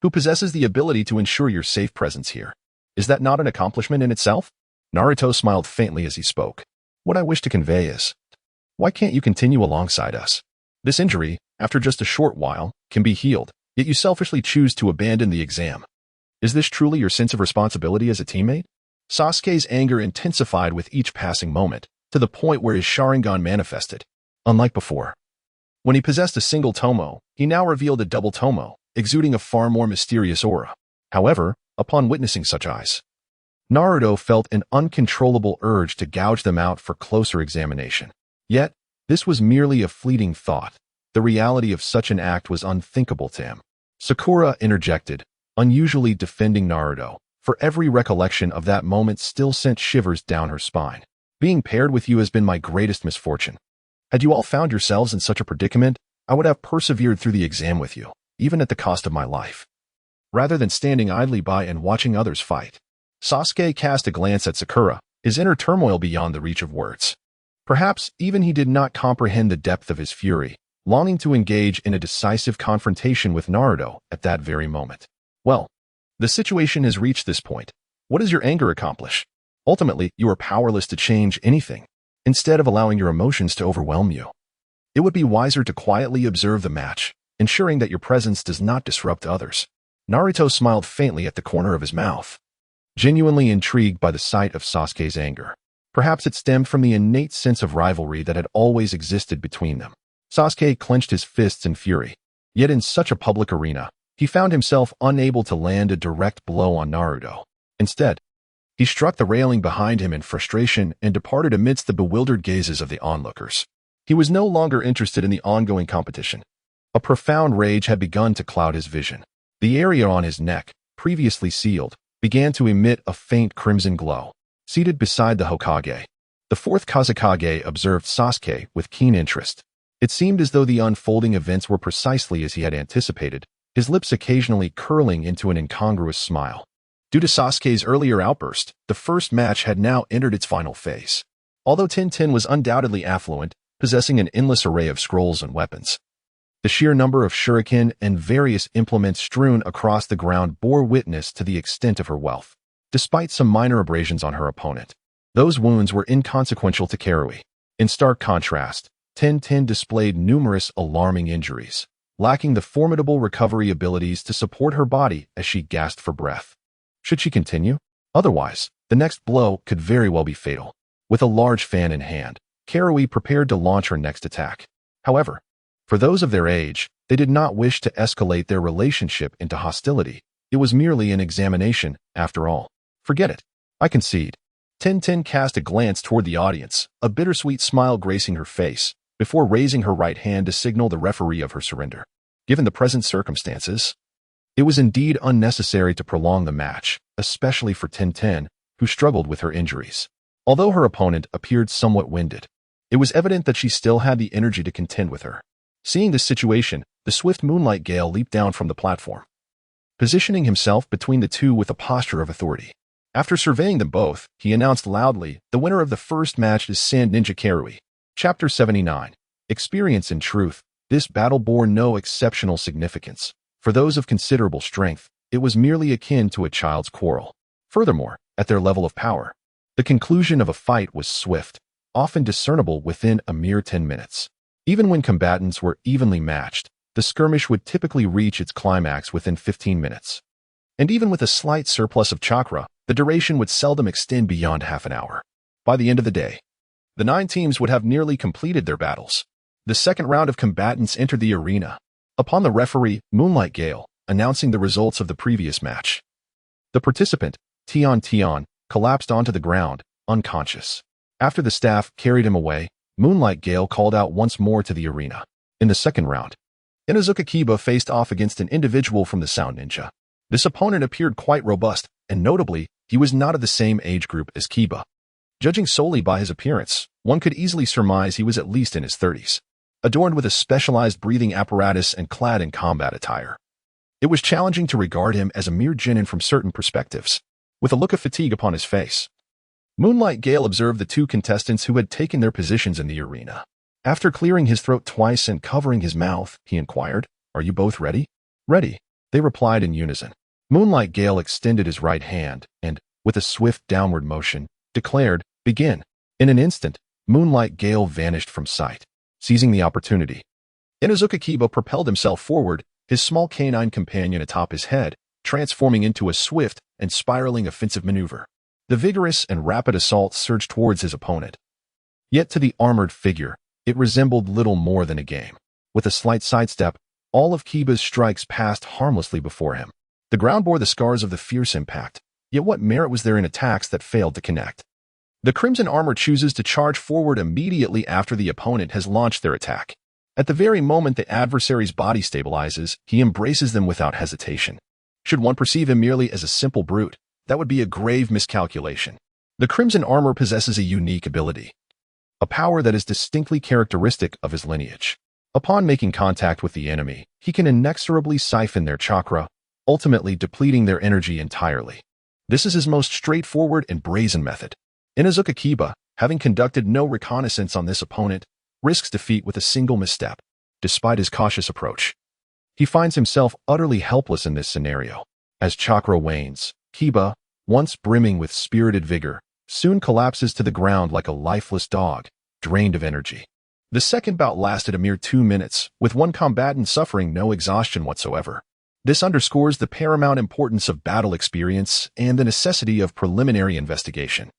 A: who possesses the ability to ensure your safe presence here. Is that not an accomplishment in itself? Naruto smiled faintly as he spoke. What I wish to convey is, why can't you continue alongside us? This injury, after just a short while, can be healed, yet you selfishly choose to abandon the exam. Is this truly your sense of responsibility as a teammate? Sasuke's anger intensified with each passing moment, to the point where his Sharingan manifested. Unlike before, when he possessed a single tomo, he now revealed a double tomo, exuding a far more mysterious aura. However, upon witnessing such eyes, Naruto felt an uncontrollable urge to gouge them out for closer examination. Yet, this was merely a fleeting thought. The reality of such an act was unthinkable to him. Sakura interjected, unusually defending Naruto, for every recollection of that moment still sent shivers down her spine. Being paired with you has been my greatest misfortune. Had you all found yourselves in such a predicament, I would have persevered through the exam with you, even at the cost of my life, rather than standing idly by and watching others fight. Sasuke cast a glance at Sakura, his inner turmoil beyond the reach of words. Perhaps even he did not comprehend the depth of his fury, longing to engage in a decisive confrontation with Naruto at that very moment. Well, the situation has reached this point. What does your anger accomplish? Ultimately, you are powerless to change anything, instead of allowing your emotions to overwhelm you. It would be wiser to quietly observe the match, ensuring that your presence does not disrupt others. Naruto smiled faintly at the corner of his mouth, genuinely intrigued by the sight of Sasuke's anger. Perhaps it stemmed from the innate sense of rivalry that had always existed between them. Sasuke clenched his fists in fury. Yet in such a public arena, he found himself unable to land a direct blow on Naruto. Instead, he struck the railing behind him in frustration and departed amidst the bewildered gazes of the onlookers. He was no longer interested in the ongoing competition. A profound rage had begun to cloud his vision. The area on his neck, previously sealed, began to emit a faint crimson glow. Seated beside the Hokage, the fourth Kazekage observed Sasuke with keen interest. It seemed as though the unfolding events were precisely as he had anticipated, his lips occasionally curling into an incongruous smile. Due to Sasuke's earlier outburst, the first match had now entered its final phase. Although Tintin was undoubtedly affluent, possessing an endless array of scrolls and weapons, the sheer number of shuriken and various implements strewn across the ground bore witness to the extent of her wealth. Despite some minor abrasions on her opponent, those wounds were inconsequential to Karui. In stark contrast, Tintin displayed numerous alarming injuries, lacking the formidable recovery abilities to support her body as she gasped for breath. Should she continue? Otherwise, the next blow could very well be fatal. With a large fan in hand, Karui prepared to launch her next attack. However, for those of their age, they did not wish to escalate their relationship into hostility. It was merely an examination, after all. Forget it. I concede. Tintin cast a glance toward the audience, a bittersweet smile gracing her face, before raising her right hand to signal the referee of her surrender. Given the present circumstances, it was indeed unnecessary to prolong the match, especially for Tintin, who struggled with her injuries. Although her opponent appeared somewhat winded, it was evident that she still had the energy to contend with her. Seeing this situation, the swift Moonlight Gale leaped down from the platform, positioning himself between the two with a posture of authority. After surveying them both, he announced loudly, the winner of the first match is Sand Ninja Karui. Chapter 79. Experience. In truth, this battle bore no exceptional significance. For those of considerable strength, it was merely akin to a child's quarrel. Furthermore, at their level of power, the conclusion of a fight was swift, often discernible within a mere 10 minutes. Even when combatants were evenly matched, the skirmish would typically reach its climax within 15 minutes. And even with a slight surplus of chakra, the duration would seldom extend beyond half an hour. By the end of the day, the 9 teams would have nearly completed their battles. The second round of combatants entered the arena. Upon the referee, Moonlight Gale, announcing the results of the previous match, the participant, Tion, collapsed onto the ground, unconscious. After the staff carried him away, Moonlight Gale called out once more to the arena. In the second round, Inuzuka Kiba faced off against an individual from the Sound Ninja. This opponent appeared quite robust, and notably, he was not of the same age group as Kiba. Judging solely by his appearance, one could easily surmise he was at least in his 30s, adorned with a specialized breathing apparatus and clad in combat attire. It was challenging to regard him as a mere genin from certain perspectives. With a look of fatigue upon his face, Moonlight Gale observed the 2 contestants who had taken their positions in the arena. After clearing his throat twice and covering his mouth, he inquired, "Are you both ready?" "Ready," they replied in unison. Moonlight Gale extended his right hand and, with a swift downward motion, declared, "Begin." In an instant, Moonlight Gale vanished from sight. Seizing the opportunity, Inuzuka Kiba propelled himself forward, his small canine companion atop his head, transforming into a swift and spiraling offensive maneuver. The vigorous and rapid assault surged towards his opponent. Yet to the armored figure, it resembled little more than a game. With a slight sidestep, all of Kiba's strikes passed harmlessly before him. The ground bore the scars of the fierce impact, yet what merit was there in attacks that failed to connect? The Crimson Armor chooses to charge forward immediately after the opponent has launched their attack. At the very moment the adversary's body stabilizes, he embraces them without hesitation. Should one perceive him merely as a simple brute, that would be a grave miscalculation. The Crimson Armor possesses a unique ability, a power that is distinctly characteristic of his lineage. Upon making contact with the enemy, he can inexorably siphon their chakra, ultimately depleting their energy entirely. This is his most straightforward and brazen method. Inuzuka Kiba, having conducted no reconnaissance on this opponent, risks defeat with a single misstep. Despite his cautious approach, he finds himself utterly helpless in this scenario. As chakra wanes, Kiba, once brimming with spirited vigor, soon collapses to the ground like a lifeless dog, drained of energy. The second bout lasted a mere 2 minutes, with one combatant suffering no exhaustion whatsoever. This underscores the paramount importance of battle experience and the necessity of preliminary investigation.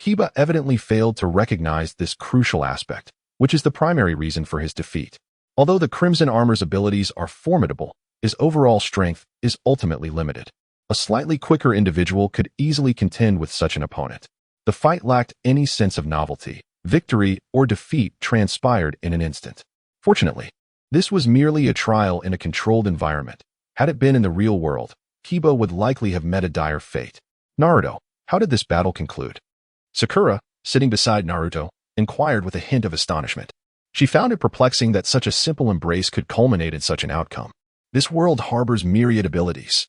A: Kiba evidently failed to recognize this crucial aspect, which is the primary reason for his defeat. Although the Crimson Armor's abilities are formidable, his overall strength is ultimately limited. A slightly quicker individual could easily contend with such an opponent. The fight lacked any sense of novelty. Victory or defeat transpired in an instant. Fortunately, this was merely a trial in a controlled environment. Had it been in the real world, Kiba would likely have met a dire fate. "Naruto, how did this battle conclude?" Sakura, sitting beside Naruto, inquired with a hint of astonishment. She found it perplexing that such a simple embrace could culminate in such an outcome. This world harbors myriad abilities,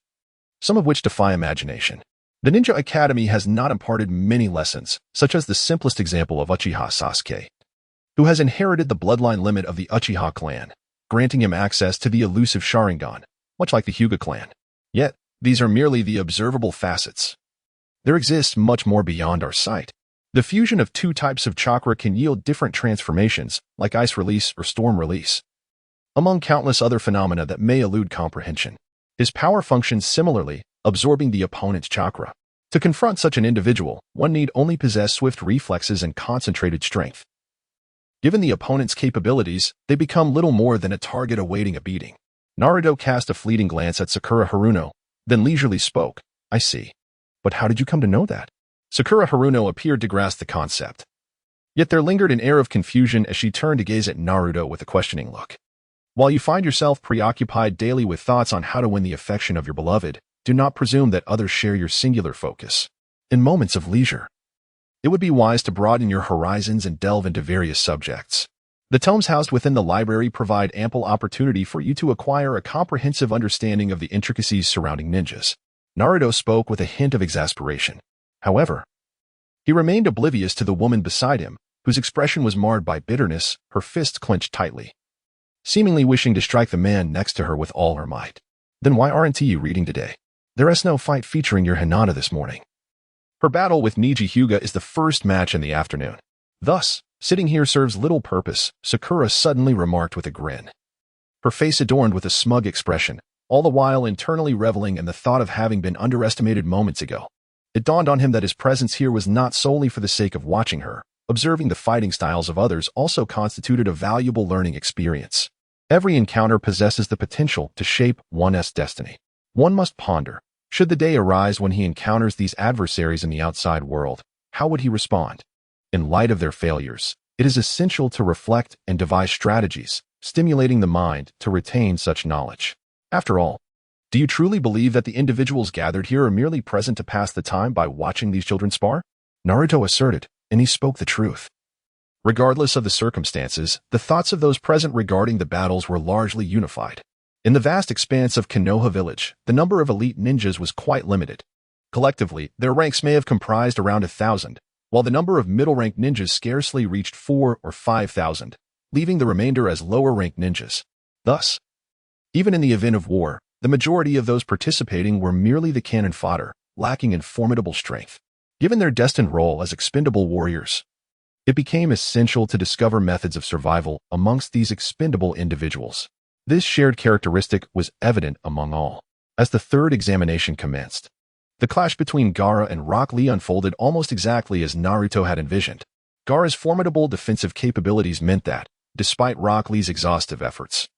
A: some of which defy imagination. The Ninja Academy has not imparted many lessons, such as the simplest example of Uchiha Sasuke, who has inherited the bloodline limit of the Uchiha clan, granting him access to the elusive Sharingan, much like the Hyuga clan. Yet, these are merely the observable facets. There exists much more beyond our sight. The fusion of two types of chakra can yield different transformations, like ice release or storm release, among countless other phenomena that may elude comprehension. His power functions similarly, absorbing the opponent's chakra. To confront such an individual, one need only possess swift reflexes and concentrated strength. Given the opponent's capabilities, they become little more than a target awaiting a beating. Naruto cast a fleeting glance at Sakura Haruno, then leisurely spoke, "I see. But how did you come to know that?" Sakura Haruno appeared to grasp the concept. Yet there lingered an air of confusion as she turned to gaze at Naruto with a questioning look. While you find yourself preoccupied daily with thoughts on how to win the affection of your beloved, do not presume that others share your singular focus. In moments of leisure, it would be wise to broaden your horizons and delve into various subjects. The tomes housed within the library provide ample opportunity for you to acquire a comprehensive understanding of the intricacies surrounding ninjas. Naruto spoke with a hint of exasperation. However, he remained oblivious to the woman beside him, whose expression was marred by bitterness, her fists clenched tightly, seemingly wishing to strike the man next to her with all her might. "Then why aren't you reading today? There is no fight featuring your Hinata this morning." Her battle with Niji Hyuga is the first match in the afternoon. Thus, sitting here serves little purpose, Sakura suddenly remarked with a grin, her face adorned with a smug expression, all the while internally reveling in the thought of having been underestimated moments ago. It dawned on him that his presence here was not solely for the sake of watching her. Observing the fighting styles of others also constituted a valuable learning experience. Every encounter possesses the potential to shape one's destiny. One must ponder, should the day arise when he encounters these adversaries in the outside world, how would he respond? In light of their failures, it is essential to reflect and devise strategies, stimulating the mind to retain such knowledge. After all, do you truly believe that the individuals gathered here are merely present to pass the time by watching these children spar? Naruto asserted, and he spoke the truth. Regardless of the circumstances, the thoughts of those present regarding the battles were largely unified. In the vast expanse of Konoha village, the number of elite ninjas was quite limited. Collectively, their ranks may have comprised around 1,000, while the number of middle-ranked ninjas scarcely reached 4,000 or 5,000. leaving the remainder as lower-ranked ninjas. Thus, even in the event of war, the majority of those participating were merely the cannon fodder, lacking in formidable strength. Given their destined role as expendable warriors, it became essential to discover methods of survival amongst these expendable individuals. This shared characteristic was evident among all. As the third examination commenced, the clash between Gaara and Rock Lee unfolded almost exactly as Naruto had envisioned. Gaara's formidable defensive capabilities meant that, despite Rock Lee's exhaustive efforts,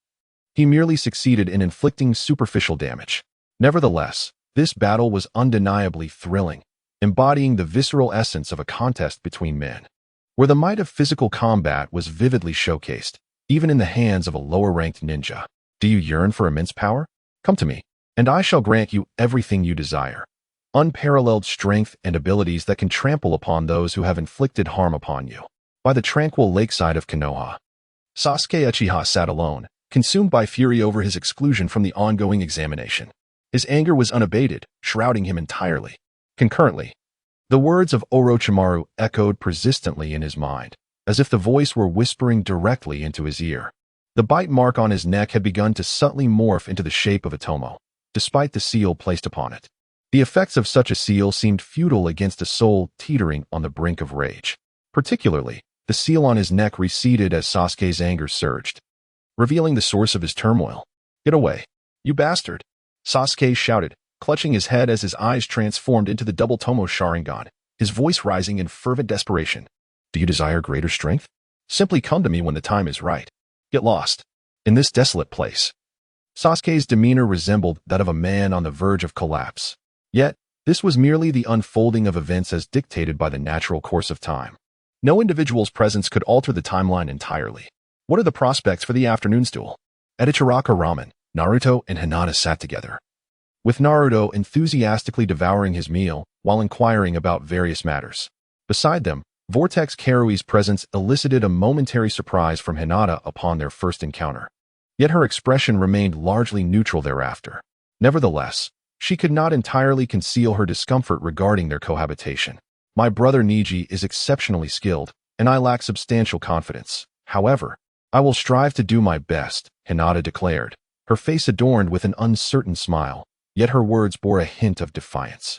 A: he merely succeeded in inflicting superficial damage. Nevertheless, this battle was undeniably thrilling, embodying the visceral essence of a contest between men, where the might of physical combat was vividly showcased, even in the hands of a lower-ranked ninja. Do you yearn for immense power? Come to me, and I shall grant you everything you desire. Unparalleled strength and abilities that can trample upon those who have inflicted harm upon you. By the tranquil lakeside of Konoha, Sasuke Uchiha sat alone, consumed by fury over his exclusion from the ongoing examination. His anger was unabated, shrouding him entirely. Concurrently, the words of Orochimaru echoed persistently in his mind, as if the voice were whispering directly into his ear. The bite mark on his neck had begun to subtly morph into the shape of a tomo, despite the seal placed upon it. The effects of such a seal seemed futile against a soul teetering on the brink of rage. Particularly, the seal on his neck receded as Sasuke's anger surged, revealing the source of his turmoil. "Get away, you bastard!" Sasuke shouted, clutching his head as his eyes transformed into the double tomo Sharingan, his voice rising in fervent desperation. "Do you desire greater strength? Simply come to me when the time is right. Get lost in this desolate place." Sasuke's demeanor resembled that of a man on the verge of collapse. Yet, this was merely the unfolding of events as dictated by the natural course of time. No individual's presence could alter the timeline entirely. What are the prospects for the afternoon's duel? At Ichiraka Ramen, Naruto and Hinata sat together, with Naruto enthusiastically devouring his meal while inquiring about various matters. Beside them, Vortex Karui's presence elicited a momentary surprise from Hinata upon their first encounter. Yet her expression remained largely neutral thereafter. Nevertheless, she could not entirely conceal her discomfort regarding their cohabitation. "My brother Neji is exceptionally skilled, and I lack substantial confidence. However, I will strive to do my best," Hinata declared, her face adorned with an uncertain smile, yet her words bore a hint of defiance.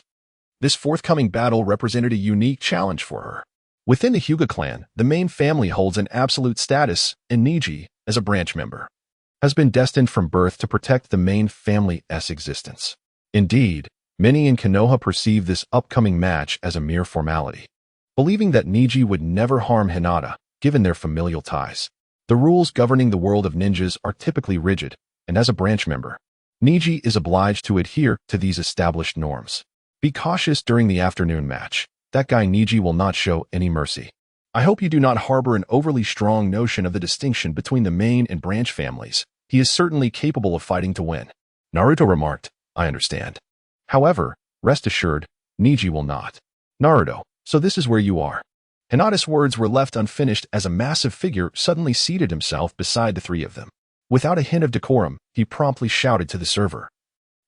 A: This forthcoming battle represented a unique challenge for her. Within the Hyuga clan, the main family holds an absolute status, and Neji, as a branch member, has been destined from birth to protect the main family's existence. Indeed, many in Konoha perceive this upcoming match as a mere formality, believing that Neji would never harm Hinata, given their familial ties. The rules governing the world of ninjas are typically rigid, and as a branch member, Neji is obliged to adhere to these established norms. Be cautious during the afternoon match. That guy Neji will not show any mercy. I hope you do not harbor an overly strong notion of the distinction between the main and branch families. He is certainly capable of fighting to win." Naruto remarked, "I understand. However, rest assured, Neji will not." "Naruto, so this is where you are." Hinata's words were left unfinished as a massive figure suddenly seated himself beside the three of them. Without a hint of decorum, he promptly shouted to the server,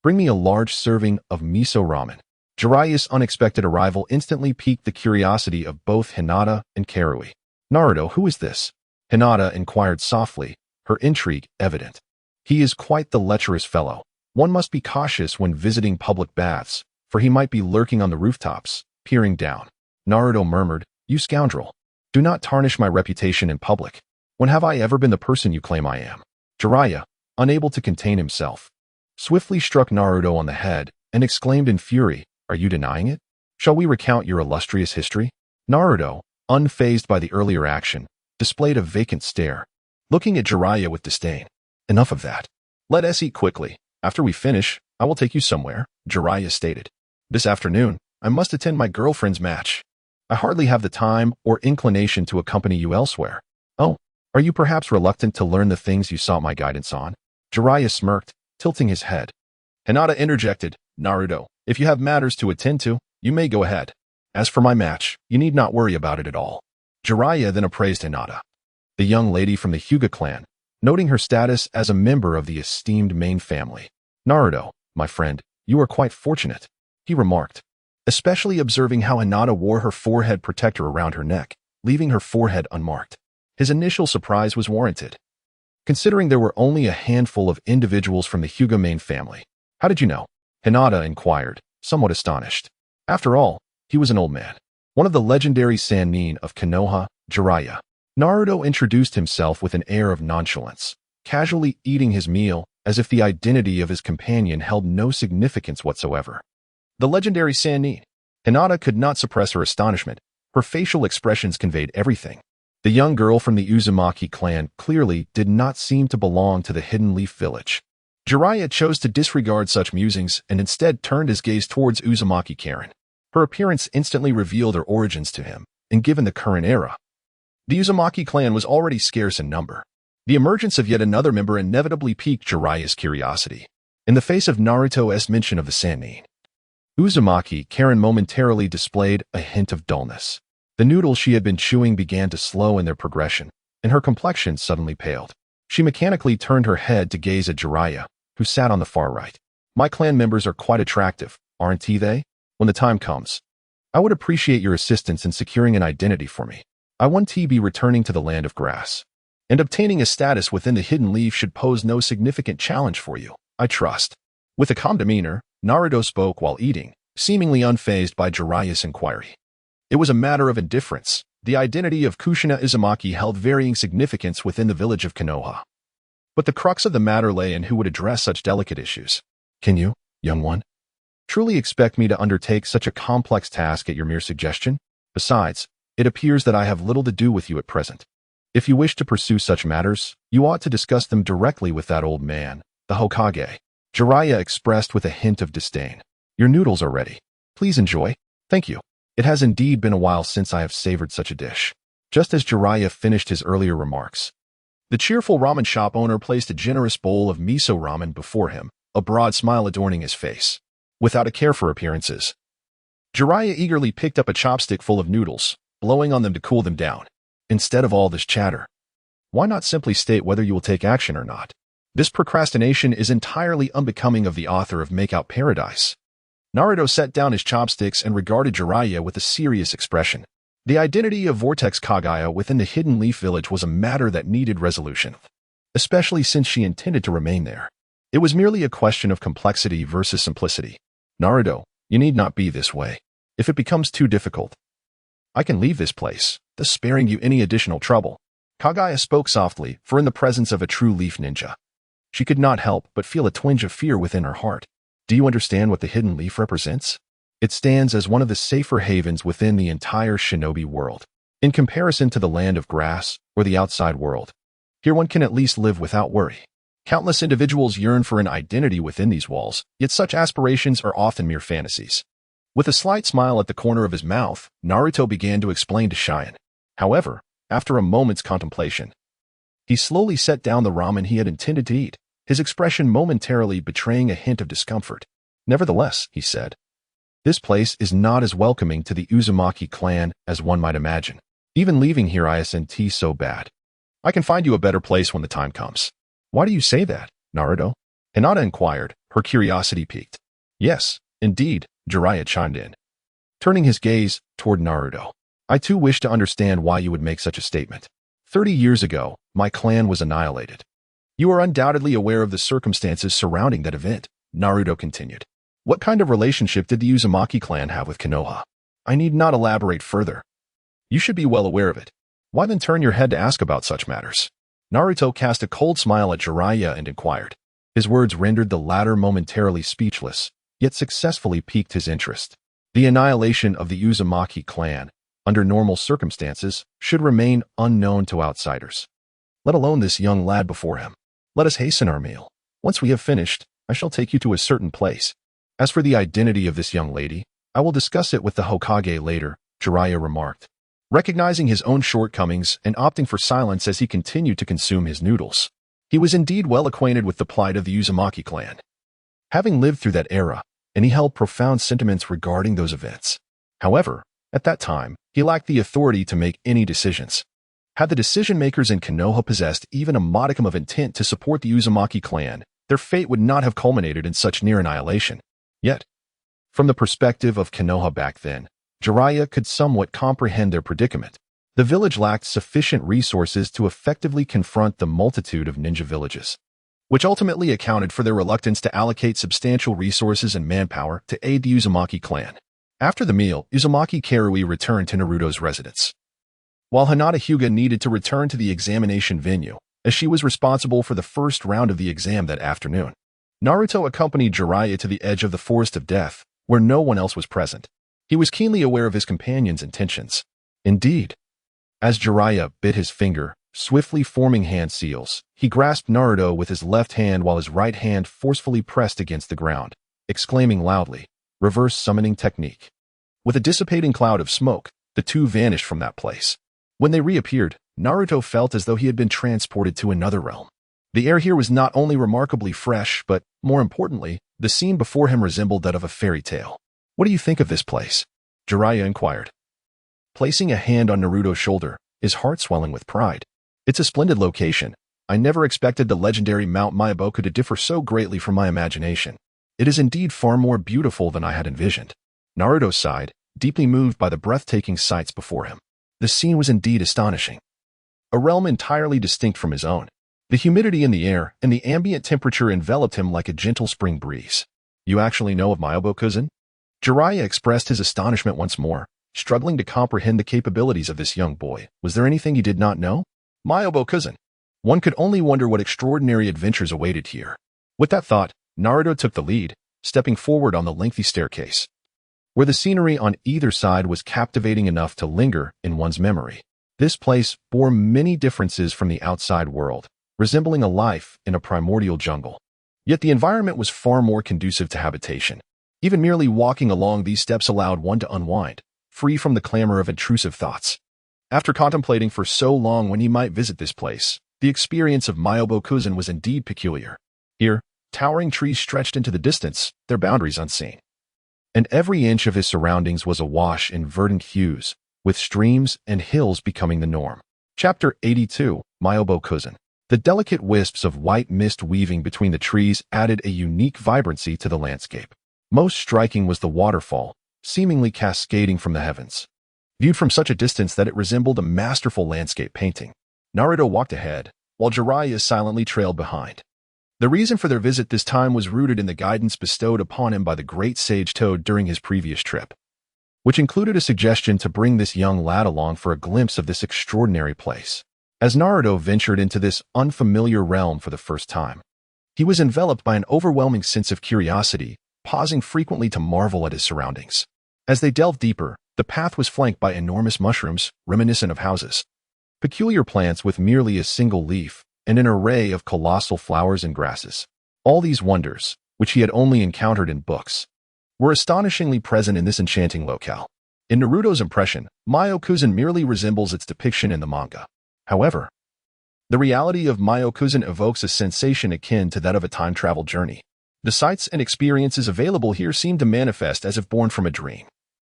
A: "Bring me a large serving of miso ramen." Jiraiya's unexpected arrival instantly piqued the curiosity of both Hinata and Karui. "Naruto, who is this?" Hinata inquired softly, her intrigue evident. "He is quite the lecherous fellow. One must be cautious when visiting public baths, for he might be lurking on the rooftops, peering down." Naruto murmured, "You scoundrel. Do not tarnish my reputation in public. When have I ever been the person you claim I am?" Jiraiya, unable to contain himself, swiftly struck Naruto on the head and exclaimed in fury, "Are you denying it? Shall we recount your illustrious history?" Naruto, unfazed by the earlier action, displayed a vacant stare, looking at Jiraiya with disdain. "Enough of that. Let us eat quickly. After we finish, I will take you somewhere," Jiraiya stated. "This afternoon, I must attend my girlfriend's match. I hardly have the time or inclination to accompany you elsewhere." "Oh, are you perhaps reluctant to learn the things you sought my guidance on?" Jiraiya smirked, tilting his head. Hinata interjected, "Naruto, if you have matters to attend to, you may go ahead. As for my match, you need not worry about it at all." Jiraiya then appraised Hinata, the young lady from the Hyuga clan, noting her status as a member of the esteemed main family. "Naruto, my friend, you are quite fortunate," he remarked, especially observing how Hinata wore her forehead protector around her neck, leaving her forehead unmarked. His initial surprise was warranted, considering there were only a handful of individuals from the Hokage family. How did you know? Hinata inquired, somewhat astonished. After all, he was an old man. One of the legendary Sannin of Konoha, Jiraiya. Naruto introduced himself with an air of nonchalance, casually eating his meal as if the identity of his companion held no significance whatsoever. The legendary Sannin. Hinata could not suppress her astonishment. Her facial expressions conveyed everything. The young girl from the Uzumaki clan clearly did not seem to belong to the Hidden Leaf village. Jiraiya chose to disregard such musings and instead turned his gaze towards Uzumaki Karen. Her appearance instantly revealed her origins to him, and given the current era, the Uzumaki clan was already scarce in number. The emergence of yet another member inevitably piqued Jiraiya's curiosity. In the face of Naruto's mention of the Sannin, Uzumaki Karen momentarily displayed a hint of dullness. The noodles she had been chewing began to slow in their progression, and her complexion suddenly paled. She mechanically turned her head to gaze at Jiraiya, who sat on the far right. My clan members are quite attractive, aren't they? When the time comes, I would appreciate your assistance in securing an identity for me. I want to be returning to the land of grass, and obtaining a status within the Hidden Leaf should pose no significant challenge for you, I trust. With a calm demeanor, Naruto spoke while eating, seemingly unfazed by Jiraiya's inquiry. It was a matter of indifference. The identity of Kushina Uzumaki held varying significance within the village of Konoha. But the crux of the matter lay in who would address such delicate issues. Can you, young one, truly expect me to undertake such a complex task at your mere suggestion? Besides, it appears that I have little to do with you at present. If you wish to pursue such matters, you ought to discuss them directly with that old man, the Hokage. Jiraiya expressed with a hint of disdain. Your noodles are ready. Please enjoy. Thank you. It has indeed been a while since I have savored such a dish. Just as Jiraiya finished his earlier remarks, the cheerful ramen shop owner placed a generous bowl of miso ramen before him, a broad smile adorning his face. Without a care for appearances, Jiraiya eagerly picked up a chopstick full of noodles, blowing on them to cool them down. Instead of all this chatter, why not simply state whether you will take action or not? This procrastination is entirely unbecoming of the author of Make Out Paradise. Naruto set down his chopsticks and regarded Jiraiya with a serious expression. The identity of Vortex Kaguya within the Hidden Leaf village was a matter that needed resolution, especially since she intended to remain there. It was merely a question of complexity versus simplicity. Naruto, you need not be this way. If it becomes too difficult, I can leave this place, thus sparing you any additional trouble. Kaguya spoke softly, for in the presence of a true leaf ninja, she could not help but feel a twinge of fear within her heart. Do you understand what the Hidden Leaf represents? It stands as one of the safer havens within the entire shinobi world. In comparison to the land of grass or the outside world, here one can at least live without worry. Countless individuals yearn for an identity within these walls, yet such aspirations are often mere fantasies. With a slight smile at the corner of his mouth, Naruto began to explain to Cheyenne. However, after a moment's contemplation, he slowly set down the ramen he had intended to eat, his expression momentarily betraying a hint of discomfort. Nevertheless, he said, this place is not as welcoming to the Uzumaki clan as one might imagine. Even leaving here isn't so bad. I can find you a better place when the time comes. Why do you say that, Naruto? Hinata inquired, her curiosity piqued. Yes, indeed, Jiraiya chimed in, turning his gaze toward Naruto. I too wish to understand why you would make such a statement. 30 years ago, my clan was annihilated. You are undoubtedly aware of the circumstances surrounding that event, Naruto continued. What kind of relationship did the Uzumaki clan have with Konoha? I need not elaborate further. You should be well aware of it. Why then turn your head to ask about such matters? Naruto cast a cold smile at Jiraiya and inquired. His words rendered the latter momentarily speechless, yet successfully piqued his interest. The annihilation of the Uzumaki clan, under normal circumstances, should remain unknown to outsiders, let alone this young lad before him. Let us hasten our meal. Once we have finished, I shall take you to a certain place. As for the identity of this young lady, I will discuss it with the Hokage later, Jiraiya remarked, recognizing his own shortcomings and opting for silence as he continued to consume his noodles. He was indeed well acquainted with the plight of the Uzumaki clan, having lived through that era, and he held profound sentiments regarding those events. However, at that time, he lacked the authority to make any decisions. Had the decision-makers in Konoha possessed even a modicum of intent to support the Uzumaki clan, their fate would not have culminated in such near annihilation. Yet, from the perspective of Konoha back then, Jiraiya could somewhat comprehend their predicament. The village lacked sufficient resources to effectively confront the multitude of ninja villages, which ultimately accounted for their reluctance to allocate substantial resources and manpower to aid the Uzumaki clan. After the meal, Uzumaki Karui returned to Naruto's residence, while Hinata Hyuga needed to return to the examination venue, as she was responsible for the first round of the exam that afternoon. Naruto accompanied Jiraiya to the edge of the Forest of Death, where no one else was present. He was keenly aware of his companion's intentions. Indeed, as Jiraiya bit his finger, swiftly forming hand seals, he grasped Naruto with his left hand while his right hand forcefully pressed against the ground, exclaiming loudly, "Reverse summoning technique." With a dissipating cloud of smoke, the two vanished from that place. When they reappeared, Naruto felt as though he had been transported to another realm. The air here was not only remarkably fresh, but, more importantly, the scene before him resembled that of a fairy tale. "What do you think of this place?" Jiraiya inquired, placing a hand on Naruto's shoulder, his heart swelling with pride. "It's a splendid location. I never expected the legendary Mount Myaboku to differ so greatly from my imagination. It is indeed far more beautiful than I had envisioned." Naruto sighed, deeply moved by the breathtaking sights before him. The scene was indeed astonishing. A realm entirely distinct from his own. The humidity in the air and the ambient temperature enveloped him like a gentle spring breeze. "You actually know of Myaboku-kun?" Jiraiya expressed his astonishment once more, struggling to comprehend the capabilities of this young boy. Was there anything he did not know? Myaboku-kun. One could only wonder what extraordinary adventures awaited here. With that thought, Naruto took the lead, stepping forward on the lengthy staircase, where the scenery on either side was captivating enough to linger in one's memory. This place bore many differences from the outside world, resembling a life in a primordial jungle. Yet the environment was far more conducive to habitation. Even merely walking along these steps allowed one to unwind, free from the clamor of intrusive thoughts. After contemplating for so long when he might visit this place, the experience of Myaboku-kun was indeed peculiar. Here, towering trees stretched into the distance, their boundaries unseen. And every inch of his surroundings was awash in verdant hues, with streams and hills becoming the norm. Chapter 82, Myaboku-kun. The delicate wisps of white mist weaving between the trees added a unique vibrancy to the landscape. Most striking was the waterfall, seemingly cascading from the heavens, viewed from such a distance that it resembled a masterful landscape painting. Naruto walked ahead, while Jiraiya silently trailed behind. The reason for their visit this time was rooted in the guidance bestowed upon him by the great sage Toad during his previous trip, which included a suggestion to bring this young lad along for a glimpse of this extraordinary place. As Naruto ventured into this unfamiliar realm for the first time, he was enveloped by an overwhelming sense of curiosity, pausing frequently to marvel at his surroundings. As they delved deeper, the path was flanked by enormous mushrooms, reminiscent of houses, peculiar plants with merely a single leaf, and an array of colossal flowers and grasses. All these wonders, which he had only encountered in books, were astonishingly present in this enchanting locale. In Naruto's impression, Myaboku-kun merely resembles its depiction in the manga. However, the reality of Myaboku-kun evokes a sensation akin to that of a time-travel journey. The sights and experiences available here seem to manifest as if born from a dream.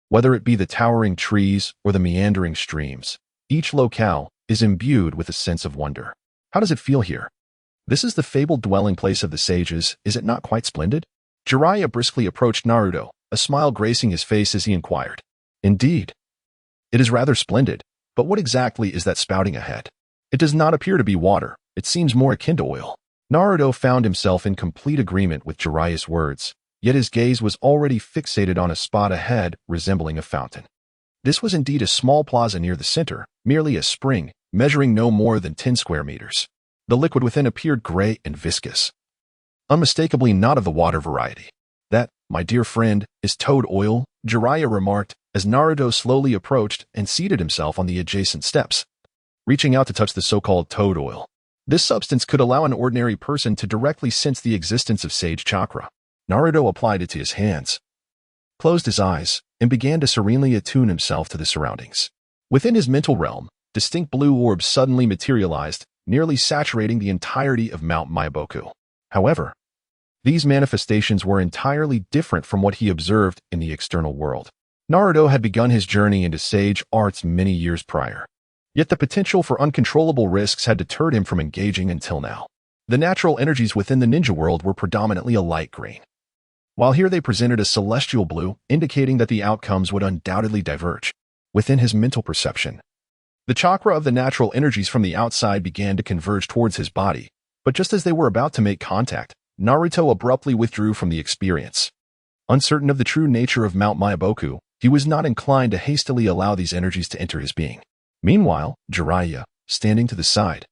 A: Whether it be the towering trees or the meandering streams, each locale is imbued with a sense of wonder. How does it feel here? This is the fabled dwelling place of the sages, is it not quite splendid? Jiraiya briskly approached Naruto, a smile gracing his face as he inquired. Indeed, it is rather splendid, but what exactly is that spouting ahead? It does not appear to be water, it seems more akin to oil. Naruto found himself in complete agreement with Jiraiya's words, yet his gaze was already fixated on a spot ahead resembling a fountain. This was indeed a small plaza near the center, merely a spring, measuring no more than 10 square meters. The liquid within appeared gray and viscous, unmistakably not of the water variety. "That, my dear friend, is toad oil," Jiraiya remarked as Naruto slowly approached and seated himself on the adjacent steps, reaching out to touch the so-called toad oil. This substance could allow an ordinary person to directly sense the existence of sage chakra. Naruto applied it to his hands, closed his eyes, and began to serenely attune himself to the surroundings. Within his mental realm, distinct blue orbs suddenly materialized, nearly saturating the entirety of Mount Myaboku. However, these manifestations were entirely different from what he observed in the external world. Naruto had begun his journey into sage arts many years prior. Yet the potential for uncontrollable risks had deterred him from engaging until now. The natural energies within the ninja world were predominantly a light green, while here they presented a celestial blue, indicating that the outcomes would undoubtedly diverge. Within his mental perception, The chakra of the natural energies from the outside began to converge towards his body, but just as they were about to make contact, Naruto abruptly withdrew from the experience. Uncertain of the true nature of Mount Myaboku, he was not inclined to hastily allow these energies to enter his being. Meanwhile, Jiraiya, standing to the side,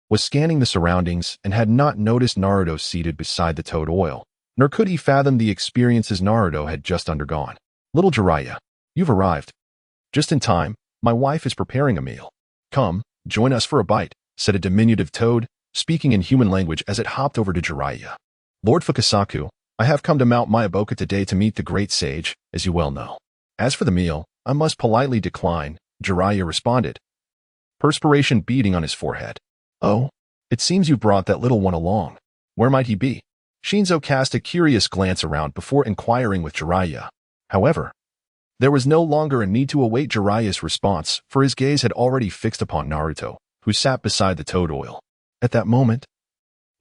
A: was scanning the surroundings and had not noticed Naruto seated beside the toad oil, nor could he fathom the experiences Naruto had just undergone. Little Jiraiya, you've arrived. Just in time, my wife is preparing a meal. Come, join us for a bite, said a diminutive toad, speaking in human language as it hopped over to Jiraiya. Lord Fukasaku, I have come to Mount Myaboku today to meet the great sage, as you well know. As for the meal, I must politely decline, Jiraiya responded, perspiration beading on his forehead. Oh, it seems you brought that little one along. Where might he be? Shinzo cast a curious glance around before inquiring with Jiraiya. However, there was no longer a need to await Jiraiya's response, for his gaze had already fixed upon Naruto, who sat beside the toad oil. At that moment,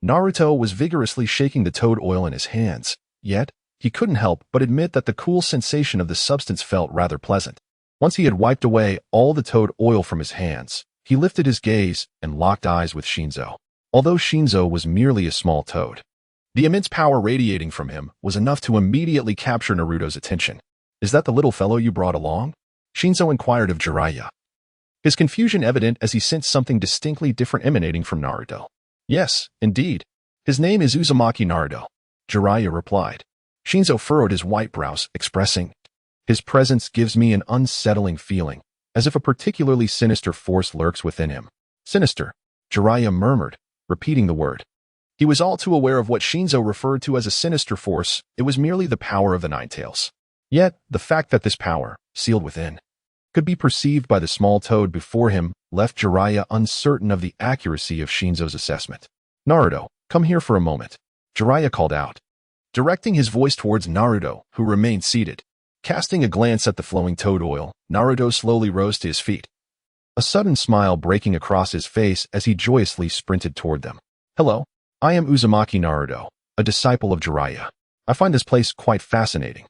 A: Naruto was vigorously shaking the toad oil in his hands, yet he couldn't help but admit that the cool sensation of the substance felt rather pleasant. Once he had wiped away all the toad oil from his hands, he lifted his gaze and locked eyes with Shinzo. Although Shinzo was merely a small toad, the immense power radiating from him was enough to immediately capture Naruto's attention. Is that the little fellow you brought along? Shinzo inquired of Jiraiya, his confusion evident as he sensed something distinctly different emanating from Naruto. Yes, indeed. His name is Uzumaki Naruto, Jiraiya replied. Shinzo furrowed his white brows, expressing, his presence gives me an unsettling feeling, as if a particularly sinister force lurks within him. Sinister, Jiraiya murmured, repeating the word. He was all too aware of what Shinzo referred to as a sinister force. It was merely the power of the Nine Tails. Yet, the fact that this power, sealed within, could be perceived by the small toad before him left Jiraiya uncertain of the accuracy of Shinzo's assessment. Naruto, come here for a moment, Jiraiya called out, directing his voice towards Naruto, who remained seated. Casting a glance at the flowing toad oil, Naruto slowly rose to his feet, a sudden smile breaking across his face as he joyously sprinted toward them. Hello, I am Uzumaki Naruto, a disciple of Jiraiya. I find this place quite fascinating.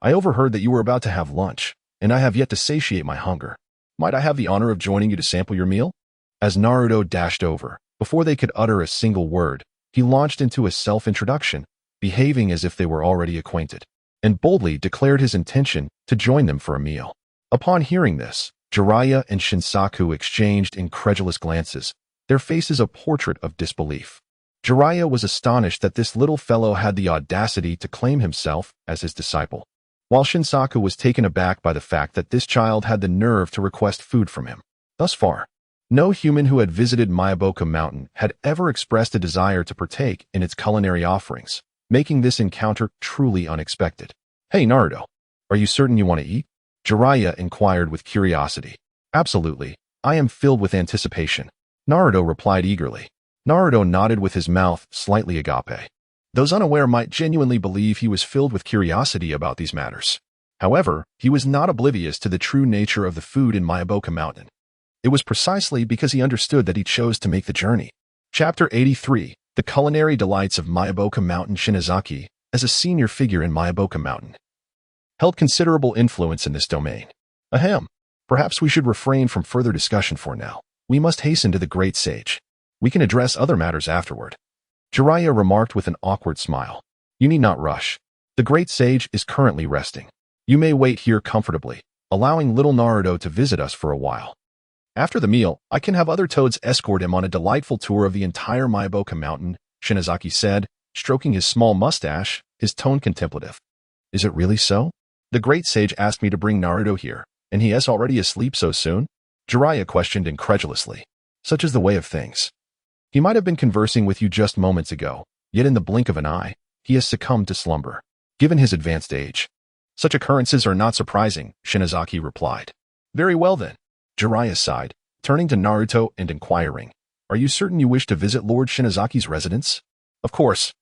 A: I overheard that you were about to have lunch, and I have yet to satiate my hunger. Might I have the honor of joining you to sample your meal? As Naruto dashed over, before they could utter a single word, he launched into a self-introduction, behaving as if they were already acquainted, and boldly declared his intention to join them for a meal. Upon hearing this, Jiraiya and Shinsaku exchanged incredulous glances, their faces a portrait of disbelief. Jiraiya was astonished that this little fellow had the audacity to claim himself as his disciple, while Shinsaku was taken aback by the fact that this child had the nerve to request food from him. Thus far, no human who had visited Myaboku Mountain had ever expressed a desire to partake in its culinary offerings, making this encounter truly unexpected. Hey Naruto, are you certain you want to eat? Jiraiya inquired with curiosity. Absolutely, I am filled with anticipation, Naruto replied eagerly. Naruto nodded with his mouth slightly agape. Those unaware might genuinely believe he was filled with curiosity about these matters. However, he was not oblivious to the true nature of the food in Myaboku Mountain. It was precisely because he understood that he chose to make the journey. Chapter 83, The Culinary Delights of Myaboku Mountain. Shinazaki, as a senior figure in Myaboku Mountain, held considerable influence in this domain. Ahem. Perhaps we should refrain from further discussion for now. We must hasten to the great sage. We can address other matters afterward. Jiraiya remarked with an awkward smile. You need not rush. The great sage is currently resting. You may wait here comfortably, allowing little Naruto to visit us for a while. After the meal, I can have other toads escort him on a delightful tour of the entire Myaboku Mountain, Shinazaki said, stroking his small mustache, his tone contemplative. Is it really so? The great sage asked me to bring Naruto here, and he is already asleep so soon? Jiraiya questioned incredulously. Such is the way of things. He might have been conversing with you just moments ago, yet in the blink of an eye, he has succumbed to slumber. Given his advanced age, such occurrences are not surprising, Shinazaki replied. Very well then, Jiraiya sighed, turning to Naruto and inquiring, are you certain you wish to visit Lord Shinazaki's residence? Of course.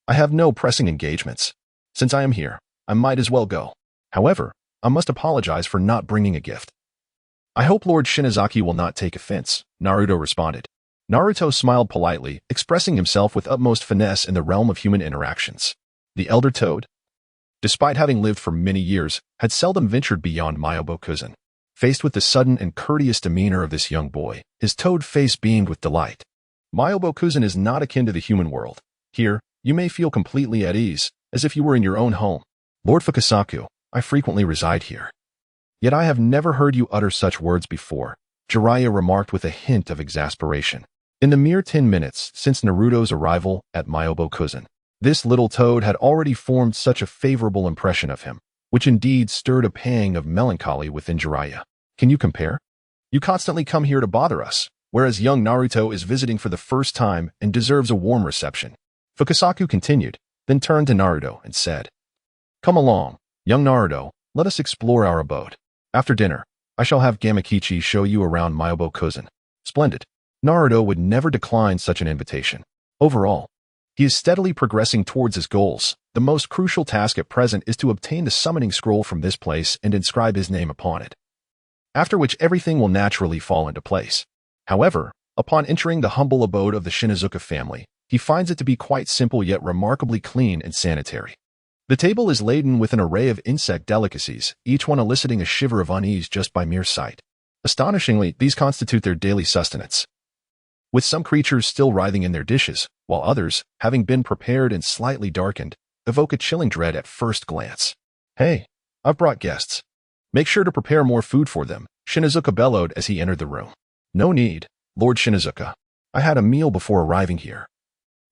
A: I have no pressing engagements. Since I am here, I might as well go. However, I must apologize for not bringing a gift. I hope Lord Shinazaki will not take offense, Naruto responded. Naruto smiled politely, expressing himself with utmost finesse in the realm of human interactions. The elder toad, despite having lived for many years, had seldom ventured beyond Myabokuzen. Faced with the sudden and courteous demeanor of this young boy, his toad face beamed with delight. Myobokuzen is not akin to the human world. Here, you may feel completely at ease, as if you were in your own home. Lord Fukasaku, I frequently reside here. Yet I have never heard you utter such words before, Jiraiya remarked with a hint of exasperation. In the mere 10 minutes since Naruto's arrival at Myobokuzen, this little toad had already formed such a favorable impression of him, which indeed stirred a pang of melancholy within Jiraiya. Can you compare? You constantly come here to bother us, whereas young Naruto is visiting for the first time and deserves a warm reception. Fukasaku continued, then turned to Naruto and said, Come along, young Naruto, let us explore our abode. After dinner, I shall have Gamakichi show you around Myobokuzen. Splendid. Naruto would never decline such an invitation. Overall, he is steadily progressing towards his goals. The most crucial task at present is to obtain the summoning scroll from this place and inscribe his name upon it, after which everything will naturally fall into place. However, upon entering the humble abode of the Shinazuka family, he finds it to be quite simple yet remarkably clean and sanitary. The table is laden with an array of insect delicacies, each one eliciting a shiver of unease just by mere sight. Astonishingly, these constitute their daily sustenance, with some creatures still writhing in their dishes, while others, having been prepared and slightly darkened, evoke a chilling dread at first glance. Hey, I've brought guests. Make sure to prepare more food for them, Shinazuka bellowed as he entered the room. No need, Lord Shinazuka. I had a meal before arriving here,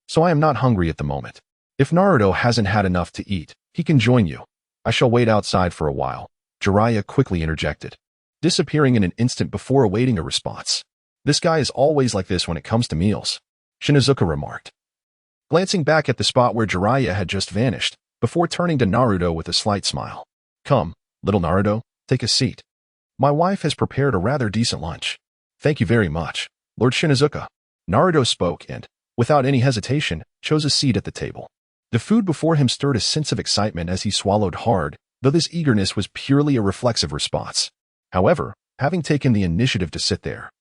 A: so I am not hungry at the moment. If Naruto hasn't had enough to eat, he can join you. I shall wait outside for a while, Jiraiya quickly interjected, disappearing in an instant before awaiting a response. This guy is always like this when it comes to meals, Shinazuka remarked, glancing back at the spot where Jiraiya had just vanished, before turning to Naruto with a slight smile. Come, little Naruto, take a seat. My wife has prepared a rather decent lunch. Thank you very much, Lord Shinazuka. Naruto spoke and, without any hesitation, chose a seat at the table. The food before him stirred a sense of excitement as he swallowed hard, though this eagerness was purely a reflexive response. However, having taken the initiative to sit there,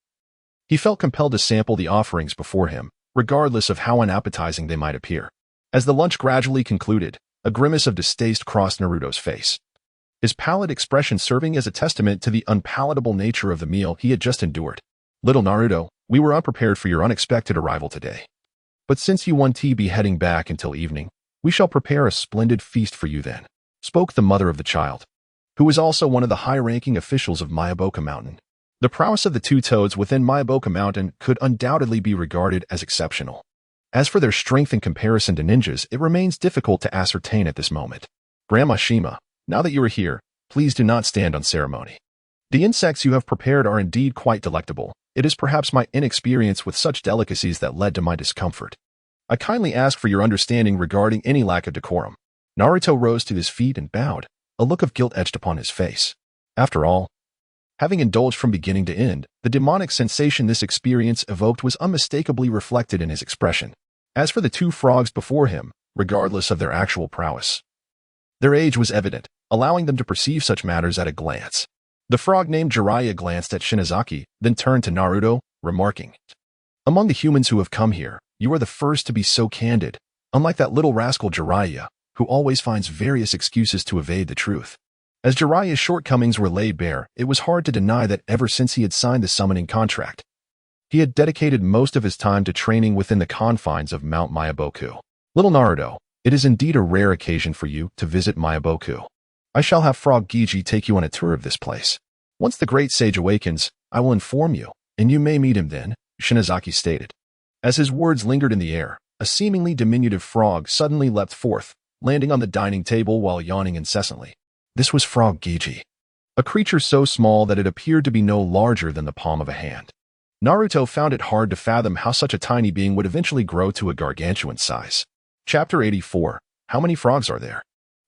A: he felt compelled to sample the offerings before him, regardless of how unappetizing they might appear. As the lunch gradually concluded, a grimace of distaste crossed Naruto's face, his pallid expression serving as a testament to the unpalatable nature of the meal he had just endured. Little Naruto, we were unprepared for your unexpected arrival today. But since you won't be heading back until evening, we shall prepare a splendid feast for you then, spoke the mother of the child, who was also one of the high-ranking officials of Myoboku Mountain. The prowess of the two toads within Myoboku Mountain could undoubtedly be regarded as exceptional. As for their strength in comparison to ninjas, it remains difficult to ascertain at this moment. Grandma Shima, now that you are here, please do not stand on ceremony. The insects you have prepared are indeed quite delectable. It is perhaps my inexperience with such delicacies that led to my discomfort. I kindly ask for your understanding regarding any lack of decorum. Naruto rose to his feet and bowed, a look of guilt etched upon his face. After all, having indulged from beginning to end, the demonic sensation this experience evoked was unmistakably reflected in his expression. As for the two frogs before him, regardless of their actual prowess, their age was evident, allowing them to perceive such matters at a glance. The frog named Jiraiya glanced at Shinazaki, then turned to Naruto, remarking, Among the humans who have come here, you are the first to be so candid, unlike that little rascal Jiraiya, who always finds various excuses to evade the truth. As Jiraiya's shortcomings were laid bare, it was hard to deny that ever since he had signed the summoning contract, he had dedicated most of his time to training within the confines of Mount Myoboku. Little Naruto, it is indeed a rare occasion for you to visit Myoboku. I shall have Frog Giji take you on a tour of this place. Once the great sage awakens, I will inform you, and you may meet him then, Shinazaki stated. As his words lingered in the air, a seemingly diminutive frog suddenly leapt forth, landing on the dining table while yawning incessantly. This was Frog Giji, a creature so small that it appeared to be no larger than the palm of a hand. Naruto found it hard to fathom how such a tiny being would eventually grow to a gargantuan size. Chapter 84. How many frogs are there?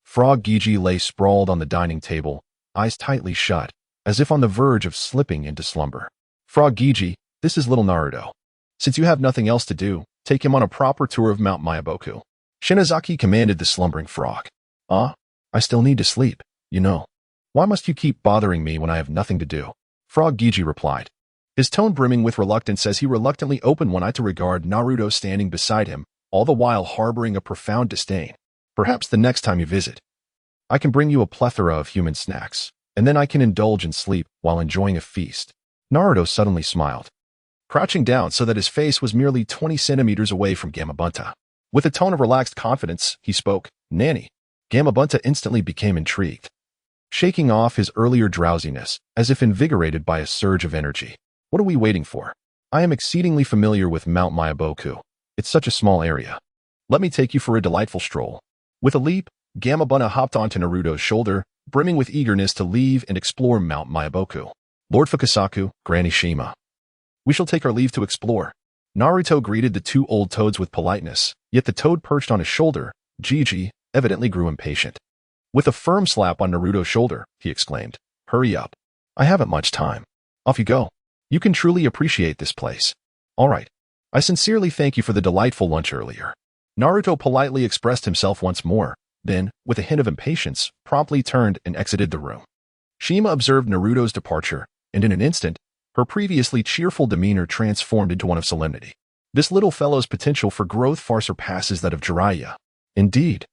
A: Frog Giji lay sprawled on the dining table, eyes tightly shut, as if on the verge of slipping into slumber. Frog Giji, this is little Naruto. Since you have nothing else to do, take him on a proper tour of Mount Myoboku. Shinazaki commanded the slumbering frog. I still need to sleep, you know. Why must you keep bothering me when I have nothing to do? Frog Giji replied, his tone brimming with reluctance as he reluctantly opened one eye to regard Naruto standing beside him, all the while harboring a profound disdain. Perhaps the next time you visit, I can bring you a plethora of human snacks, and then I can indulge in sleep while enjoying a feast. Naruto suddenly smiled, crouching down so that his face was merely 20 centimeters away from Gamabunta. With a tone of relaxed confidence, he spoke, "Nanny." Gamabunta instantly became intrigued, shaking off his earlier drowsiness, as if invigorated by a surge of energy. "What are we waiting for? I am exceedingly familiar with Mount Myaboku. It's such a small area. Let me take you for a delightful stroll." With a leap, Gamabunta hopped onto Naruto's shoulder, brimming with eagerness to leave and explore Mount Myaboku. "Lord Fukasaku, Granny Shima. We shall take our leave to explore." Naruto greeted the two old toads with politeness, yet the toad perched on his shoulder, Gigi, evidently grew impatient. With a firm slap on Naruto's shoulder, he exclaimed, "Hurry up. I haven't much time. Off you go. You can truly appreciate this place. All right. I sincerely thank you for the delightful lunch earlier." Naruto politely expressed himself once more, then, with a hint of impatience, promptly turned and exited the room. Shima observed Naruto's departure, and in an instant, her previously cheerful demeanor transformed into one of solemnity. This little fellow's potential for growth far surpasses that of Jiraiya. Indeed,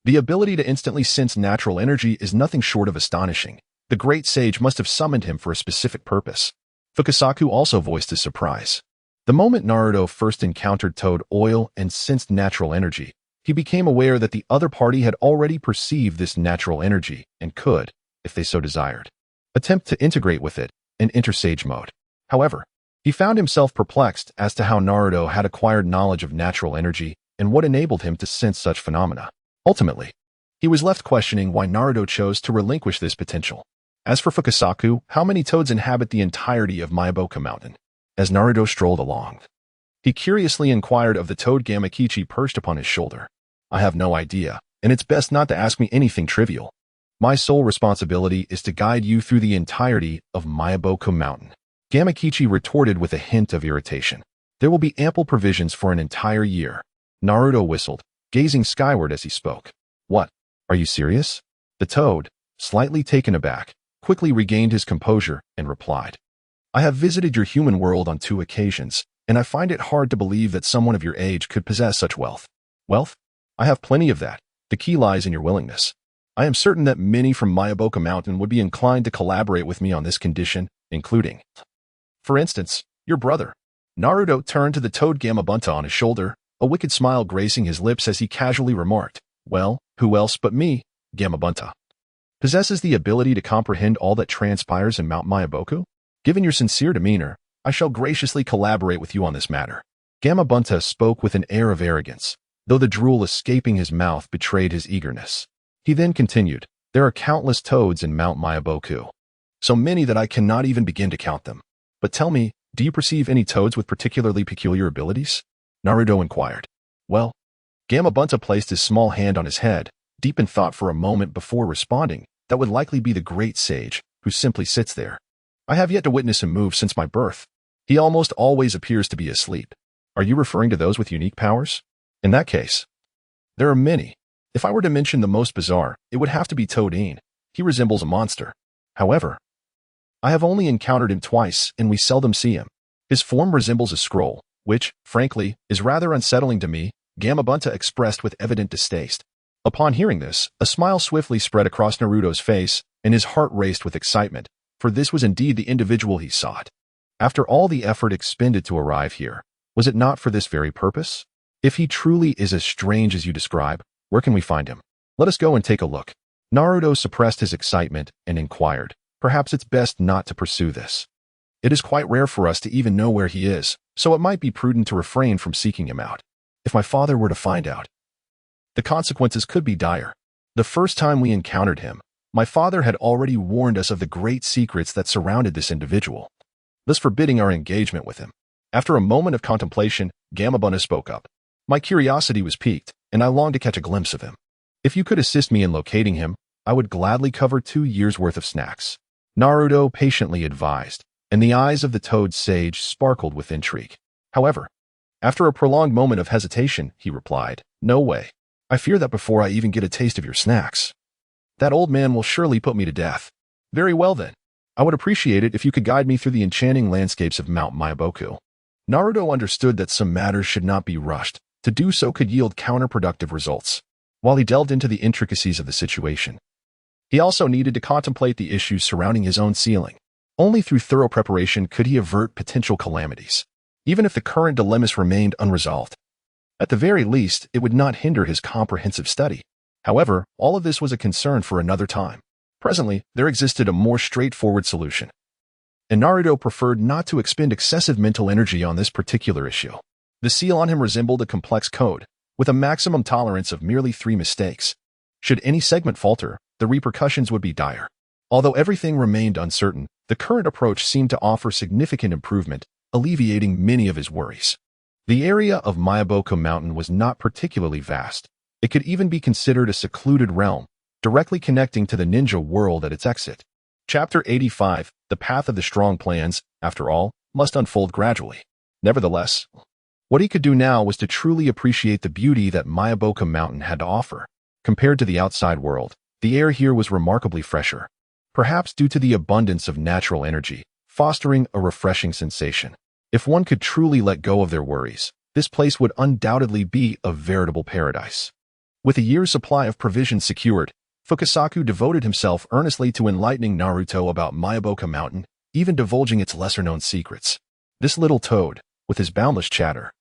A: the ability to instantly sense natural energy is nothing short of astonishing. The great sage must have summoned him for a specific purpose. Fukasaku also voiced his surprise. The moment Naruto first encountered toad oil and sensed natural energy, he became aware that the other party had already perceived this natural energy and could, if they so desired, attempt to integrate with it and enter sage mode. However, he found himself perplexed as to how Naruto had acquired knowledge of natural energy and what enabled him to sense such phenomena. Ultimately, he was left questioning why Naruto chose to relinquish this potential. As for Fukasaku, how many toads inhabit the entirety of Myaboku Mountain? As Naruto strolled along, he curiously inquired of the toad Gamakichi perched upon his shoulder. "I have no idea, and it's best not to ask me anything trivial. My sole responsibility is to guide you through the entirety of Myaboku Mountain." Gamakichi retorted with a hint of irritation. "There will be ample provisions for an entire year." Naruto whistled, gazing skyward as he spoke. "What? Are you serious?" The toad, slightly taken aback, quickly regained his composure and replied, "I have visited your human world on 2 occasions, and I find it hard to believe that someone of your age could possess such wealth." "Wealth? I have plenty of that. The key lies in your willingness. I am certain that many from Myaboku Mountain would be inclined to collaborate with me on this condition, including, for instance, your brother." Naruto turned to the toad Gamabunta on his shoulder, a wicked smile gracing his lips as he casually remarked, "Well, who else but me, Gamabunta, possesses the ability to comprehend all that transpires in Mount Myaboku? Given your sincere demeanor, I shall graciously collaborate with you on this matter." Gamabunta spoke with an air of arrogance, though the drool escaping his mouth betrayed his eagerness. He then continued, "There are countless toads in Mount Myaboku, so many that I cannot even begin to count them. But tell me, do you perceive any toads with particularly peculiar abilities?" Naruto inquired. "Well," Gamabunta placed his small hand on his head, deep in thought for a moment before responding, "that would likely be the great sage, who simply sits there. I have yet to witness him move since my birth. He almost always appears to be asleep. Are you referring to those with unique powers? In that case, there are many. If I were to mention the most bizarre, it would have to be Toadine. He resembles a monster. However, I have only encountered him twice, and we seldom see him. His form resembles a scroll, which, frankly, is rather unsettling to me," Gamabunta expressed with evident distaste. Upon hearing this, a smile swiftly spread across Naruto's face, and his heart raced with excitement, for this was indeed the individual he sought. After all the effort expended to arrive here, was it not for this very purpose? If he truly is as strange as you describe, where can we find him? Let us go and take a look. Naruto suppressed his excitement and inquired, "Perhaps it's best not to pursue this. It is quite rare for us to even know where he is, so it might be prudent to refrain from seeking him out. If my father were to find out, the consequences could be dire. The first time we encountered him, my father had already warned us of the great secrets that surrounded this individual, thus forbidding our engagement with him." After a moment of contemplation, Gamabunta spoke up. "My curiosity was piqued, and I longed to catch a glimpse of him. If you could assist me in locating him, I would gladly cover 2 years' worth of snacks." Naruto patiently advised, and the eyes of the toad sage sparkled with intrigue. However, after a prolonged moment of hesitation, he replied, "No way. I fear that before I even get a taste of your snacks, that old man will surely put me to death." "Very well then. I would appreciate it if you could guide me through the enchanting landscapes of Mount Myaboku." Naruto understood that some matters should not be rushed. To do so could yield counterproductive results. While he delved into the intricacies of the situation, He also needed to contemplate the issues surrounding his own ceiling. Only through thorough preparation could he avert potential calamities, even if the current dilemmas remained unresolved. At the very least, it would not hinder his comprehensive study. However, all of this was a concern for another time. Presently, there existed a more straightforward solution, and Naruto preferred not to expend excessive mental energy on this particular issue. The seal on him resembled a complex code, with a maximum tolerance of merely 3 mistakes. Should any segment falter, the repercussions would be dire. Although everything remained uncertain, the current approach seemed to offer significant improvement, alleviating many of his worries. The area of Mayaboku Mountain was not particularly vast. It could even be considered a secluded realm, directly connecting to the ninja world at its exit. Chapter 85, The Path of the Strong Plans, after all, must unfold gradually. Nevertheless, what he could do now was to truly appreciate the beauty that Mayaboku Mountain had to offer. Compared to the outside world, the air here was remarkably fresher, perhaps due to the abundance of natural energy, fostering a refreshing sensation. If one could truly let go of their worries, this place would undoubtedly be a veritable paradise. With a year's supply of provisions secured, Fukasaku devoted himself earnestly to enlightening Naruto about Mayaboku Mountain, even divulging its lesser-known secrets. This little toad, with his boundless chatter,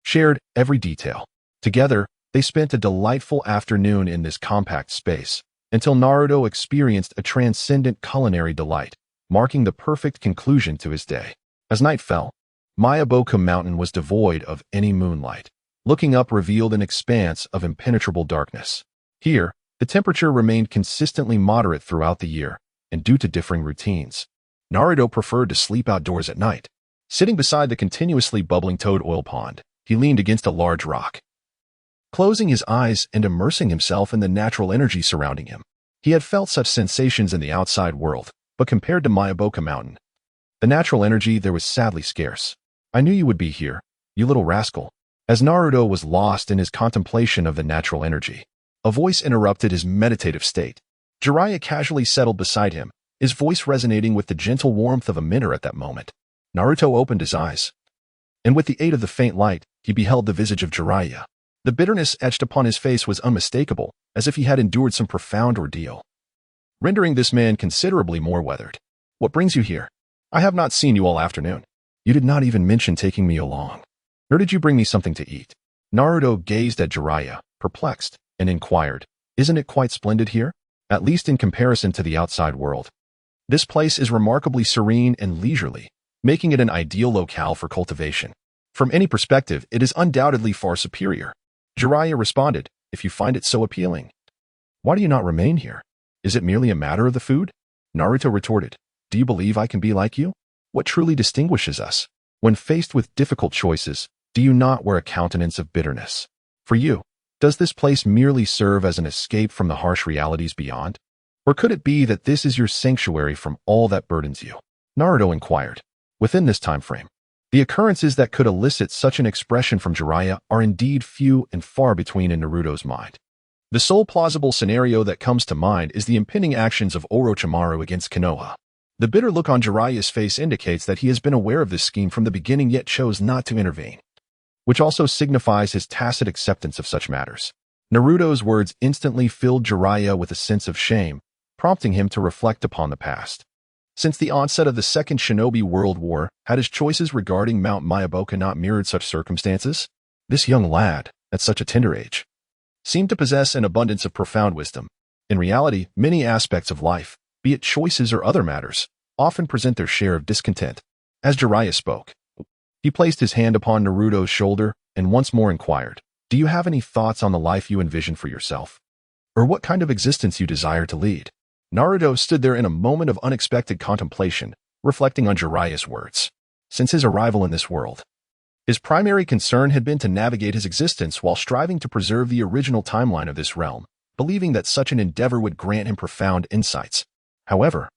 A: shared every detail. Together, they spent a delightful afternoon in this compact space, until Naruto experienced a transcendent culinary delight, marking the perfect conclusion to his day. As night fell, Mayaboku Mountain was devoid of any moonlight. Looking up revealed an expanse of impenetrable darkness. Here, the temperature remained consistently moderate throughout the year, and due to differing routines, Naruto preferred to sleep outdoors at night. Sitting beside the continuously bubbling toad oil pond, he leaned against a large rock, closing his eyes and immersing himself in the natural energy surrounding him. He had felt such sensations in the outside world, but compared to Mayaboku Mountain, the natural energy there was sadly scarce. "I knew you would be here, you little rascal." As Naruto was lost in his contemplation of the natural energy, a voice interrupted his meditative state. Jiraiya casually settled beside him, his voice resonating with the gentle warmth of a mentor at that moment. Naruto opened his eyes, and with the aid of the faint light, he beheld the visage of Jiraiya. The bitterness etched upon his face was unmistakable, as if he had endured some profound ordeal, rendering this man considerably more weathered. "What brings you here? I have not seen you all afternoon. You did not even mention taking me along. Nor did you bring me something to eat." Naruto gazed at Jiraiya, perplexed, and inquired, "Isn't it quite splendid here? At least in comparison to the outside world. This place is remarkably serene and leisurely, making it an ideal locale for cultivation. From any perspective, it is undoubtedly far superior." Jiraiya responded, "If you find it so appealing, why do you not remain here? Is it merely a matter of the food?" Naruto retorted, "Do you believe I can be like you? What truly distinguishes us? When faced with difficult choices, do you not wear a countenance of bitterness? For you, does this place merely serve as an escape from the harsh realities beyond? Or could it be that this is your sanctuary from all that burdens you?" Naruto inquired. Within this time frame, the occurrences that could elicit such an expression from Jiraiya are indeed few and far between in Naruto's mind. The sole plausible scenario that comes to mind is the impending actions of Orochimaru against Konoha. The bitter look on Jiraiya's face indicates that he has been aware of this scheme from the beginning yet chose not to intervene, which also signifies his tacit acceptance of such matters. Naruto's words instantly filled Jiraiya with a sense of shame, prompting him to reflect upon the past. Since the onset of the Second Shinobi World War, had his choices regarding Mount Mayaboku not mirrored such circumstances? This young lad, at such a tender age, seemed to possess an abundance of profound wisdom. In reality, many aspects of life, be it choices or other matters, often present their share of discontent. As Jiraiya spoke, he placed his hand upon Naruto's shoulder and once more inquired, "Do you have any thoughts on the life you envision for yourself? Or what kind of existence you desire to lead?" Naruto stood there in a moment of unexpected contemplation, reflecting on Jiraiya's words. Since his arrival in this world, his primary concern had been to navigate his existence while striving to preserve the original timeline of this realm, believing that such an endeavor would grant him profound insights. However,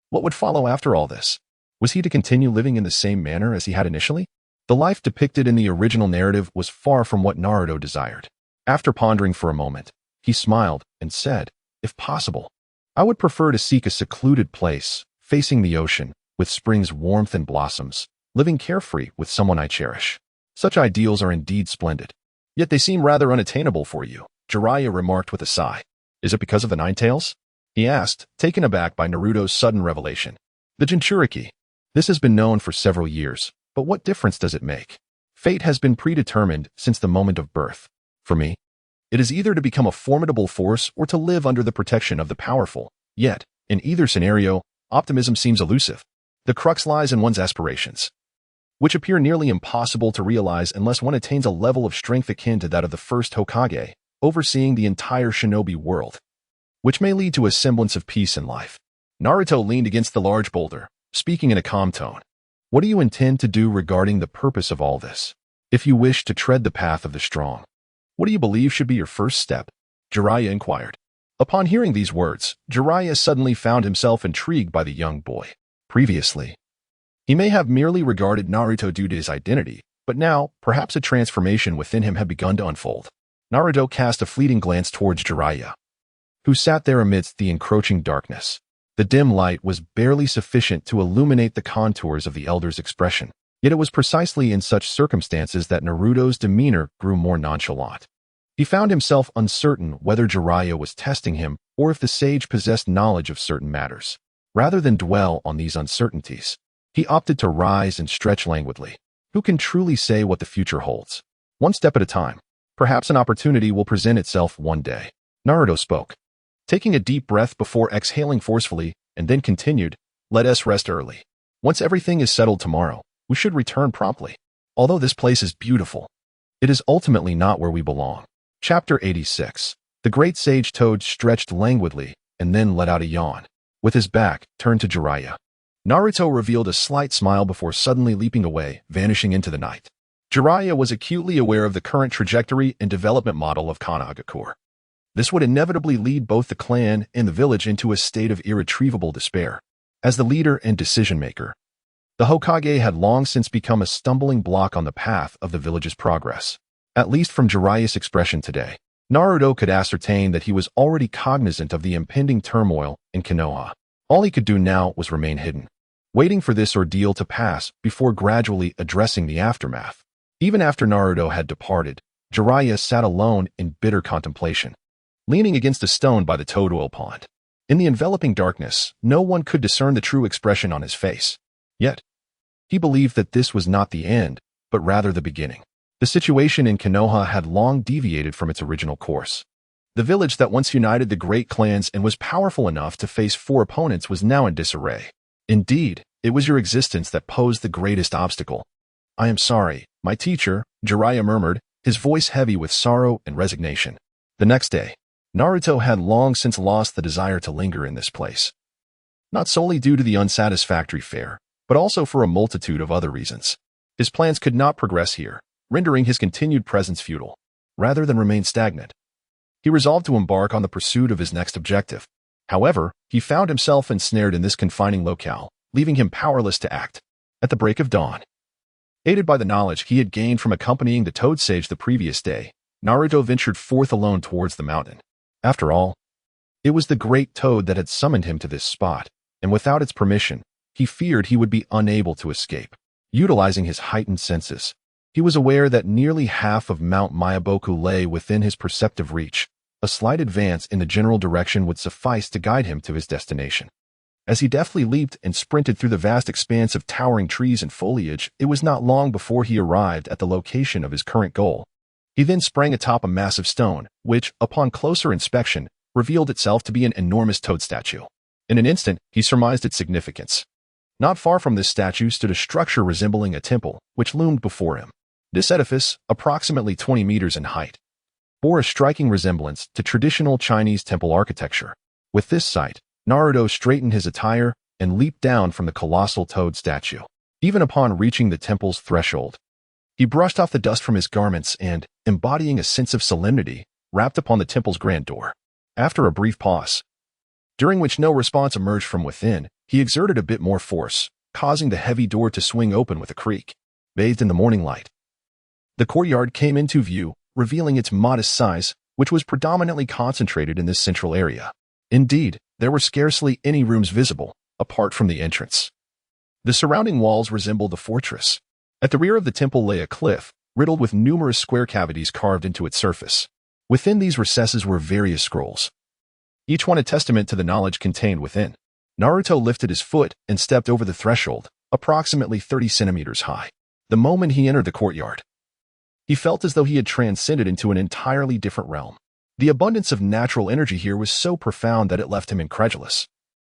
A: what would follow after all this? Was he to continue living in the same manner as he had initially? The life depicted in the original narrative was far from what Naruto desired. After pondering for a moment, he smiled and said, "If possible, I would prefer to seek a secluded place, facing the ocean, with spring's warmth and blossoms, living carefree with someone I cherish. Such ideals are indeed splendid. Yet they seem rather unattainable for you," Jiraiya remarked with a sigh. "Is it because of the Nine Tails?" he asked, taken aback by Naruto's sudden revelation. The Jinchuriki. This has been known for several years, but what difference does it make? Fate has been predetermined since the moment of birth. For me, it is either to become a formidable force or to live under the protection of the powerful. Yet, in either scenario, optimism seems elusive. The crux lies in one's aspirations, which appear nearly impossible to realize unless one attains a level of strength akin to that of the first Hokage, overseeing the entire shinobi world, which may lead to a semblance of peace in life. Naruto leaned against the large boulder, speaking in a calm tone. What do you intend to do regarding the purpose of all this? If you wish to tread the path of the strong, what do you believe should be your first step? Jiraiya inquired. Upon hearing these words, Jiraiya suddenly found himself intrigued by the young boy. Previously, he may have merely regarded Naruto due to his identity, but now, perhaps a transformation within him had begun to unfold. Naruto cast a fleeting glance towards Jiraiya, who sat there amidst the encroaching darkness. The dim light was barely sufficient to illuminate the contours of the elder's expression, yet it was precisely in such circumstances that Naruto's demeanor grew more nonchalant. He found himself uncertain whether Jiraiya was testing him or if the sage possessed knowledge of certain matters. Rather than dwell on these uncertainties, he opted to rise and stretch languidly. Who can truly say what the future holds? One step at a time. Perhaps an opportunity will present itself one day. Naruto spoke, taking a deep breath before exhaling forcefully, and then continued, let us rest early. Once everything is settled tomorrow, we should return promptly. Although this place is beautiful, it is ultimately not where we belong. Chapter 86. The great sage Toad stretched languidly and then let out a yawn. With his back turned to Jiraiya, Naruto revealed a slight smile before suddenly leaping away, vanishing into the night. Jiraiya was acutely aware of the current trajectory and development model of Konoha. This would inevitably lead both the clan and the village into a state of irretrievable despair. As the leader and decision-maker, the Hokage had long since become a stumbling block on the path of the village's progress. At least from Jiraiya's expression today, Naruto could ascertain that he was already cognizant of the impending turmoil in Konoha. All he could do now was remain hidden, waiting for this ordeal to pass before gradually addressing the aftermath. Even after Naruto had departed, Jiraiya sat alone in bitter contemplation, leaning against a stone by the toad oil pond. In the enveloping darkness, no one could discern the true expression on his face. Yet, he believed that this was not the end, but rather the beginning. The situation in Konoha had long deviated from its original course. The village that once united the great clans and was powerful enough to face 4 opponents was now in disarray. Indeed, it was your existence that posed the greatest obstacle. I am sorry, my teacher, Jiraiya murmured, his voice heavy with sorrow and resignation. The next day, Naruto had long since lost the desire to linger in this place. Not solely due to the unsatisfactory fare, but also for a multitude of other reasons. His plans could not progress here, rendering his continued presence futile. Rather than remain stagnant, he resolved to embark on the pursuit of his next objective. However, he found himself ensnared in this confining locale, leaving him powerless to act. At the break of dawn, aided by the knowledge he had gained from accompanying the Toad Sage the previous day, Naruto ventured forth alone towards the mountain. After all, it was the great toad that had summoned him to this spot, and without its permission, he feared he would be unable to escape. Utilizing his heightened senses, he was aware that nearly half of Mount Myaboku lay within his perceptive reach. A slight advance in the general direction would suffice to guide him to his destination. As he deftly leaped and sprinted through the vast expanse of towering trees and foliage, it was not long before he arrived at the location of his current goal. He then sprang atop a massive stone, which, upon closer inspection, revealed itself to be an enormous toad statue. In an instant, he surmised its significance. Not far from this statue stood a structure resembling a temple, which loomed before him. This edifice, approximately 20 meters in height, bore a striking resemblance to traditional Chinese temple architecture. With this sight, Naruto straightened his attire and leaped down from the colossal toad statue. Even upon reaching the temple's threshold, he brushed off the dust from his garments and, embodying a sense of solemnity, rapped upon the temple's grand door. After a brief pause, during which no response emerged from within, he exerted a bit more force, causing the heavy door to swing open with a creak. Bathed in the morning light, the courtyard came into view, revealing its modest size, which was predominantly concentrated in this central area. Indeed, there were scarcely any rooms visible, apart from the entrance. The surrounding walls resembled a fortress. At the rear of the temple lay a cliff, riddled with numerous square cavities carved into its surface. Within these recesses were various scrolls, each one a testament to the knowledge contained within. Naruto lifted his foot and stepped over the threshold, approximately 30 centimeters high. The moment he entered the courtyard, he felt as though he had transcended into an entirely different realm. The abundance of natural energy here was so profound that it left him incredulous.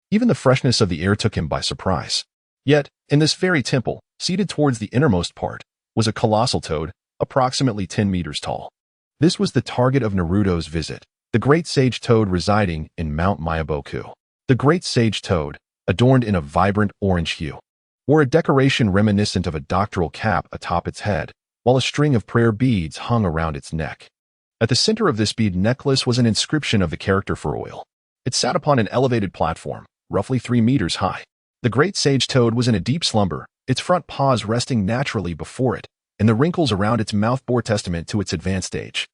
A: Even the freshness of the air took him by surprise. Yet, in this very temple, seated towards the innermost part, was a colossal toad, approximately 10 meters tall. This was the target of Naruto's visit, the great sage toad residing in Mount Myaboku. The great sage toad, adorned in a vibrant orange hue, wore a decoration reminiscent of a doctoral cap atop its head, while a string of prayer beads hung around its neck. At the center of this bead necklace was an inscription of the character for oil. It sat upon an elevated platform, roughly 3 meters high. The great sage toad was in a deep slumber, its front paws resting naturally before it, and the wrinkles around its mouth bore testament to its advanced age.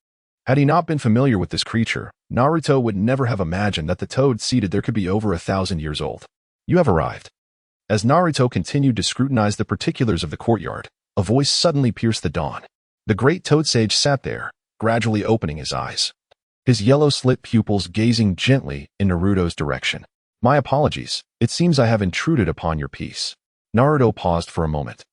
A: Had he not been familiar with this creature, Naruto would never have imagined that the toad seated there could be over 1,000 years old. You have arrived. As Naruto continued to scrutinize the particulars of the courtyard, a voice suddenly pierced the dawn. The great toad sage sat there, gradually opening his eyes, his yellow-slit pupils gazing gently in Naruto's direction. My apologies, it seems I have intruded upon your peace. Naruto paused for a moment,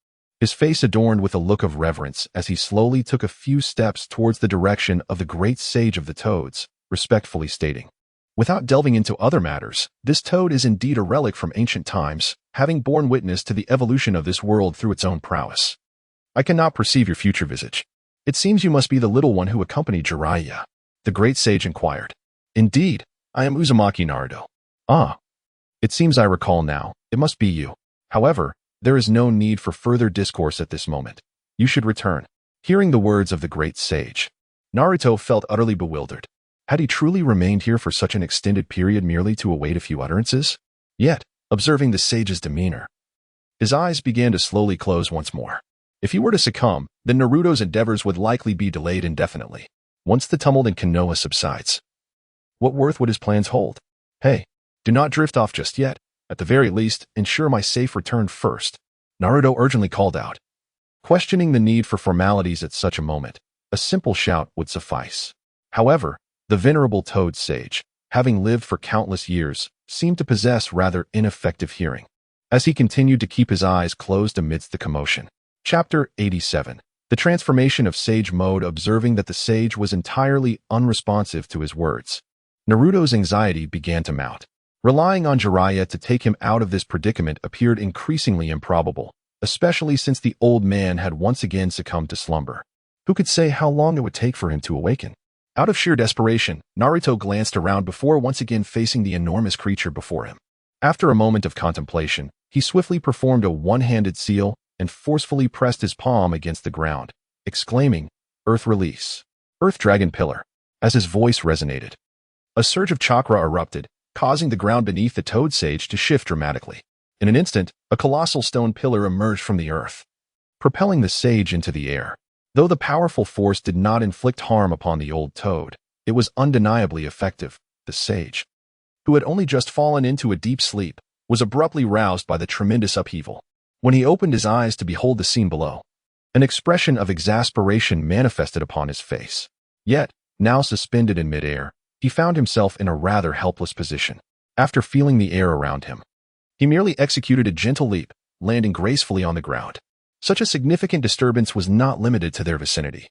A: his face adorned with a look of reverence as he slowly took a few steps towards the direction of the great sage of the toads, respectfully stating, without delving into other matters, this toad is indeed a relic from ancient times, having borne witness to the evolution of this world through its own prowess. I cannot perceive your future visage. It seems you must be the little one who accompanied Jiraiya. The great sage inquired. Indeed, I am Uzumaki Naruto. Ah. It seems I recall now, it must be you. However, there is no need for further discourse at this moment. You should return. Hearing the words of the great sage, Naruto felt utterly bewildered. Had he truly remained here for such an extended period merely to await a few utterances? Yet, observing the sage's demeanor, his eyes began to slowly close once more. If he were to succumb, then Naruto's endeavors would likely be delayed indefinitely. Once the tumult in Konoha subsides, what worth would his plans hold? Hey, do not drift off just yet. At the very least, ensure my safe return first, Naruto urgently called out. Questioning the need for formalities at such a moment, a simple shout would suffice. However, the venerable toad sage, having lived for countless years, seemed to possess rather ineffective hearing, as he continued to keep his eyes closed amidst the commotion. Chapter 87. The transformation of sage mode. Observing that the sage was entirely unresponsive to his words, Naruto's anxiety began to mount. Relying on Jiraiya to take him out of this predicament appeared increasingly improbable, especially since the old man had once again succumbed to slumber. Who could say how long it would take for him to awaken? Out of sheer desperation, Naruto glanced around before once again facing the enormous creature before him. After a moment of contemplation, he swiftly performed a one-handed seal and forcefully pressed his palm against the ground, exclaiming, Earth release. Earth Dragon Pillar. As his voice resonated, a surge of chakra erupted, causing the ground beneath the toad sage to shift dramatically. In an instant, a colossal stone pillar emerged from the earth, propelling the sage into the air. Though the powerful force did not inflict harm upon the old toad, it was undeniably effective. The sage, who had only just fallen into a deep sleep, was abruptly roused by the tremendous upheaval. When he opened his eyes to behold the scene below, an expression of exasperation manifested upon his face. Yet, now suspended in midair, he found himself in a rather helpless position. After feeling the air around him, he merely executed a gentle leap, landing gracefully on the ground. Such a significant disturbance was not limited to their vicinity.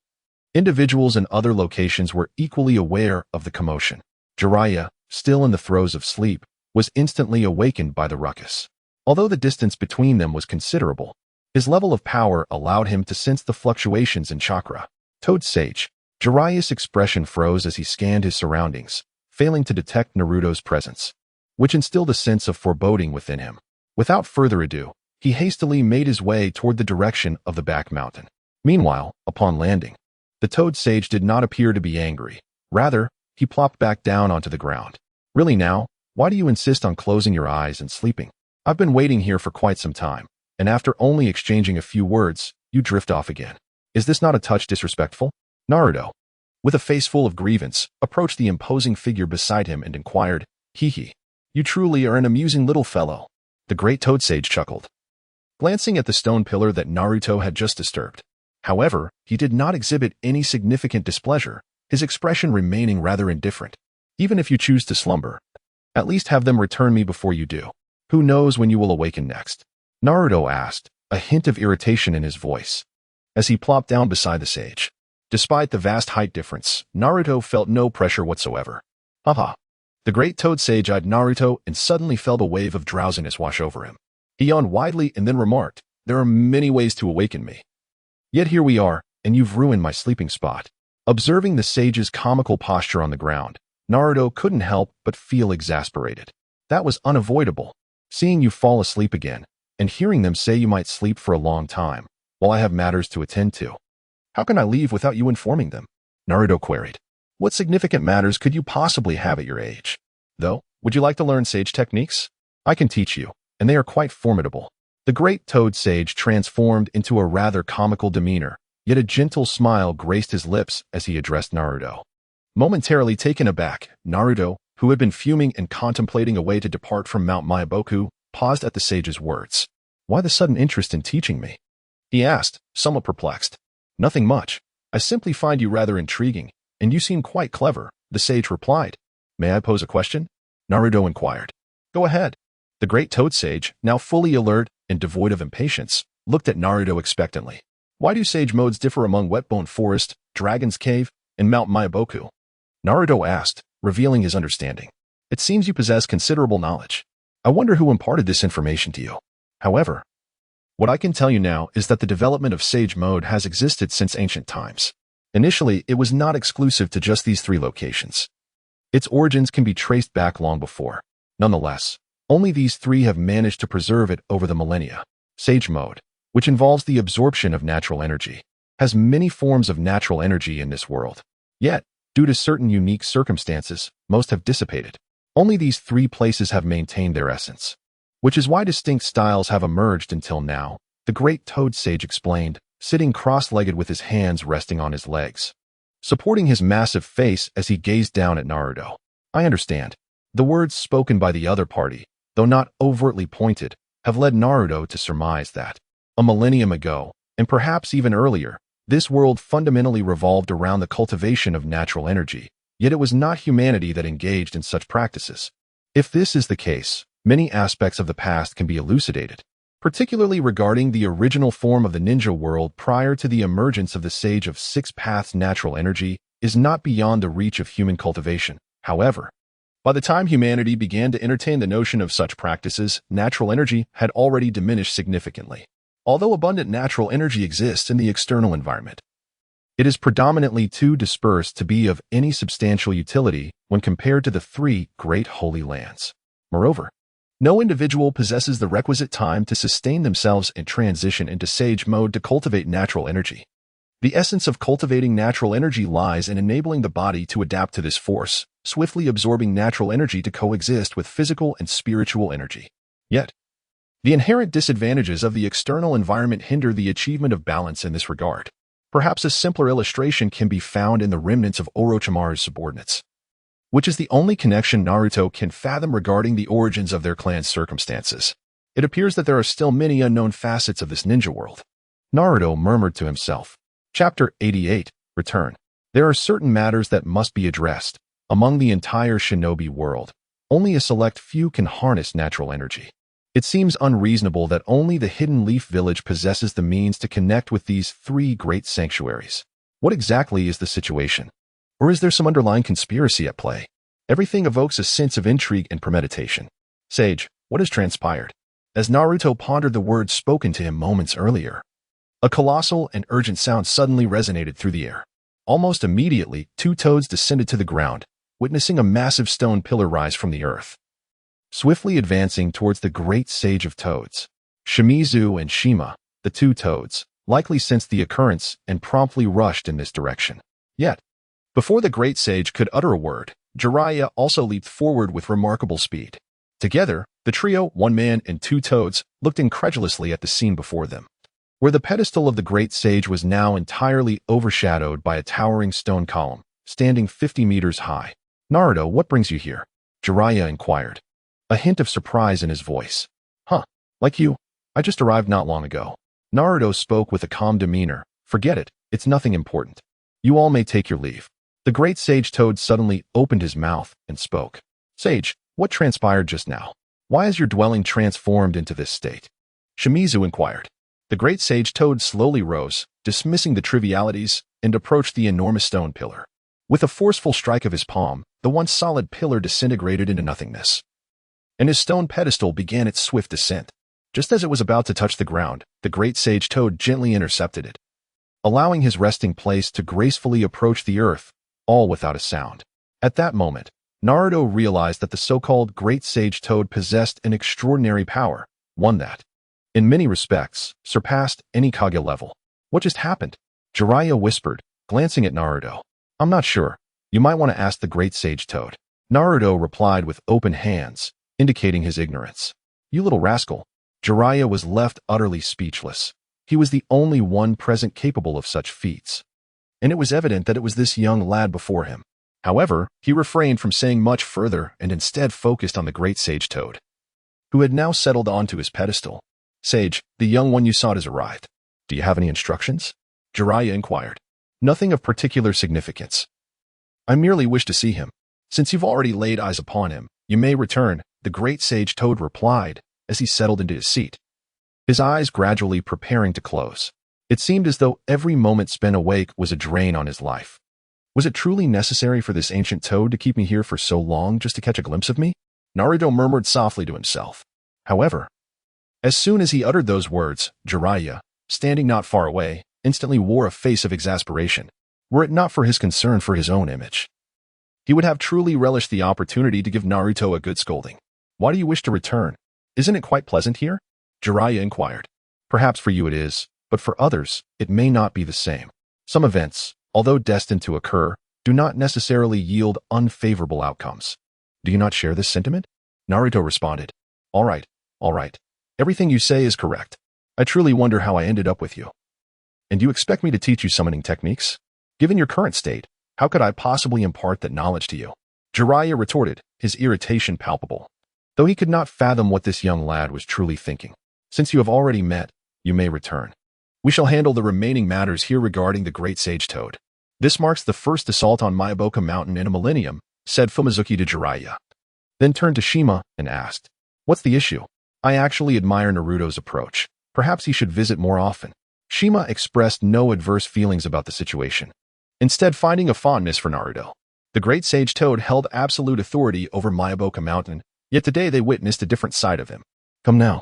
A: Individuals in other locations were equally aware of the commotion. Jiraiya, still in the throes of sleep, was instantly awakened by the ruckus. Although the distance between them was considerable, his level of power allowed him to sense the fluctuations in chakra. Toad Sage. Jiraiya's expression froze as he scanned his surroundings, failing to detect Naruto's presence, which instilled a sense of foreboding within him. Without further ado, he hastily made his way toward the direction of the back mountain. Meanwhile, upon landing, the Toad Sage did not appear to be angry. Rather, he plopped back down onto the ground. Really now, why do you insist on closing your eyes and sleeping? I've been waiting here for quite some time, and after only exchanging a few words, you drift off again. Is this not a touch disrespectful? Naruto, with a face full of grievance, approached the imposing figure beside him and inquired, Hee, you truly are an amusing little fellow. The great Toad Sage chuckled, glancing at the stone pillar that Naruto had just disturbed. However, he did not exhibit any significant displeasure, his expression remaining rather indifferent. Even if you choose to slumber, at least have them return me before you do. Who knows when you will awaken next? Naruto asked, a hint of irritation in his voice, as he plopped down beside the sage. Despite the vast height difference, Naruto felt no pressure whatsoever. Haha. The great toad sage eyed Naruto and suddenly felt a wave of drowsiness wash over him. He yawned widely and then remarked, there are many ways to awaken me. Yet here we are, and you've ruined my sleeping spot. Observing the sage's comical posture on the ground, Naruto couldn't help but feel exasperated. That was unavoidable. Seeing you fall asleep again, and hearing them say you might sleep for a long time, while I have matters to attend to. How can I leave without you informing them? Naruto queried. What significant matters could you possibly have at your age? Though, would you like to learn sage techniques? I can teach you, and they are quite formidable. The great toad sage transformed into a rather comical demeanor, yet a gentle smile graced his lips as he addressed Naruto. Momentarily taken aback, Naruto, who had been fuming and contemplating a way to depart from Mount Myaboku, paused at the sage's words. Why the sudden interest in teaching me? He asked, somewhat perplexed. Nothing much. I simply find you rather intriguing, and you seem quite clever, the sage replied. May I pose a question? Naruto inquired. Go ahead. The great toad sage, now fully alert and devoid of impatience, looked at Naruto expectantly. Why do sage modes differ among Wetbone Forest, Dragon's Cave, and Mount Myaboku? Naruto asked, revealing his understanding. It seems you possess considerable knowledge. I wonder who imparted this information to you. However, what I can tell you now is that the development of sage mode has existed since ancient times. Initially, it was not exclusive to just these 3 locations. Its origins can be traced back long before. Nonetheless, only these 3 have managed to preserve it over the millennia. Sage mode, which involves the absorption of natural energy, has many forms of natural energy in this world. Yet, due to certain unique circumstances, most have dissipated. Only these 3 places have maintained their essence, which is why distinct styles have emerged until now, the great toad sage explained, sitting cross-legged with his hands resting on his legs, supporting his massive face as he gazed down at Naruto. I understand. The words spoken by the other party, though not overtly pointed, have led Naruto to surmise that, a millennium ago, and perhaps even earlier, this world fundamentally revolved around the cultivation of natural energy, yet it was not humanity that engaged in such practices. If this is the case, many aspects of the past can be elucidated, particularly regarding the original form of the ninja world prior to the emergence of the Sage of Six Paths. Natural energy is not beyond the reach of human cultivation. However, by the time humanity began to entertain the notion of such practices, natural energy had already diminished significantly. Although abundant natural energy exists in the external environment, it is predominantly too dispersed to be of any substantial utility when compared to the 3 great holy lands. Moreover, no individual possesses the requisite time to sustain themselves and transition into sage mode to cultivate natural energy. The essence of cultivating natural energy lies in enabling the body to adapt to this force, swiftly absorbing natural energy to coexist with physical and spiritual energy. Yet, the inherent disadvantages of the external environment hinder the achievement of balance in this regard. Perhaps a simpler illustration can be found in the remnants of Orochimaru's subordinates, which is the only connection Naruto can fathom regarding the origins of their clan's circumstances. It appears that there are still many unknown facets of this ninja world. Naruto murmured to himself. Chapter 88, Return. There are certain matters that must be addressed. Among the entire shinobi world, only a select few can harness natural energy. It seems unreasonable that only the Hidden Leaf Village possesses the means to connect with these 3 great sanctuaries. What exactly is the situation? Or is there some underlying conspiracy at play? Everything evokes a sense of intrigue and premeditation. Sage, what has transpired? As Naruto pondered the words spoken to him moments earlier, a colossal and urgent sound suddenly resonated through the air. Almost immediately, 2 toads descended to the ground, witnessing a massive stone pillar rise from the earth, swiftly advancing towards the great sage of toads. Shimizu and Shima, the 2 toads, likely sensed the occurrence and promptly rushed in this direction. Yet, before the great sage could utter a word, Jiraiya also leaped forward with remarkable speed. Together, the trio, 1 man and 2 toads, looked incredulously at the scene before them, where the pedestal of the great sage was now entirely overshadowed by a towering stone column, standing 50 meters high. Naruto, what brings you here? Jiraiya inquired, a hint of surprise in his voice. Like you, I just arrived not long ago. Naruto spoke with a calm demeanor. Forget it, it's nothing important. You all may take your leave. The great sage toad suddenly opened his mouth and spoke. Sage, what transpired just now? Why is your dwelling transformed into this state? Shimizu inquired. The great sage toad slowly rose, dismissing the trivialities, and approached the enormous stone pillar. With a forceful strike of his palm, the once solid pillar disintegrated into nothingness, and his stone pedestal began its swift descent. Just as it was about to touch the ground, the great sage toad gently intercepted it, allowing his resting place to gracefully approach the earth, all without a sound. At that moment, Naruto realized that the so-called great sage toad possessed an extraordinary power, one that, in many respects, surpassed any Kage level. What just happened? Jiraiya whispered, glancing at Naruto. I'm not sure. You might want to ask the great sage toad. Naruto replied with open hands, indicating his ignorance. You little rascal. Jiraiya was left utterly speechless. He was the only one present capable of such feats, and it was evident that it was this young lad before him. However, he refrained from saying much further and instead focused on the great sage toad, who had now settled onto his pedestal. Sage, the young one you sought has arrived. Do you have any instructions? Jiraiya inquired. Nothing of particular significance. I merely wish to see him. Since you've already laid eyes upon him, you may return, the great sage toad replied as he settled into his seat, his eyes gradually preparing to close. It seemed as though every moment spent awake was a drain on his life. Was it truly necessary for this ancient toad to keep me here for so long just to catch a glimpse of me? Naruto murmured softly to himself. However, as soon as he uttered those words, Jiraiya, standing not far away, instantly wore a face of exasperation. Were it not for his concern for his own image, he would have truly relished the opportunity to give Naruto a good scolding. Why do you wish to return? Isn't it quite pleasant here? Jiraiya inquired. Perhaps for you it is, but for others, it may not be the same. Some events, although destined to occur, do not necessarily yield unfavorable outcomes. Do you not share this sentiment? Naruto responded. All right. Everything you say is correct. I truly wonder how I ended up with you. And you expect me to teach you summoning techniques? Given your current state, how could I possibly impart that knowledge to you? Jiraiya retorted, his irritation palpable, though he could not fathom what this young lad was truly thinking. Since you have already met, you may return. We shall handle the remaining matters here regarding the great sage toad. This marks the first assault on Myaboka Mountain in a millennium, said Fumizuki to Jiraiya. Then turned to Shima and asked, what's the issue? I actually admire Naruto's approach. Perhaps he should visit more often. Shima expressed no adverse feelings about the situation, instead finding a fondness for Naruto. The great sage toad held absolute authority over Myaboka Mountain, yet today they witnessed a different side of him. Come now.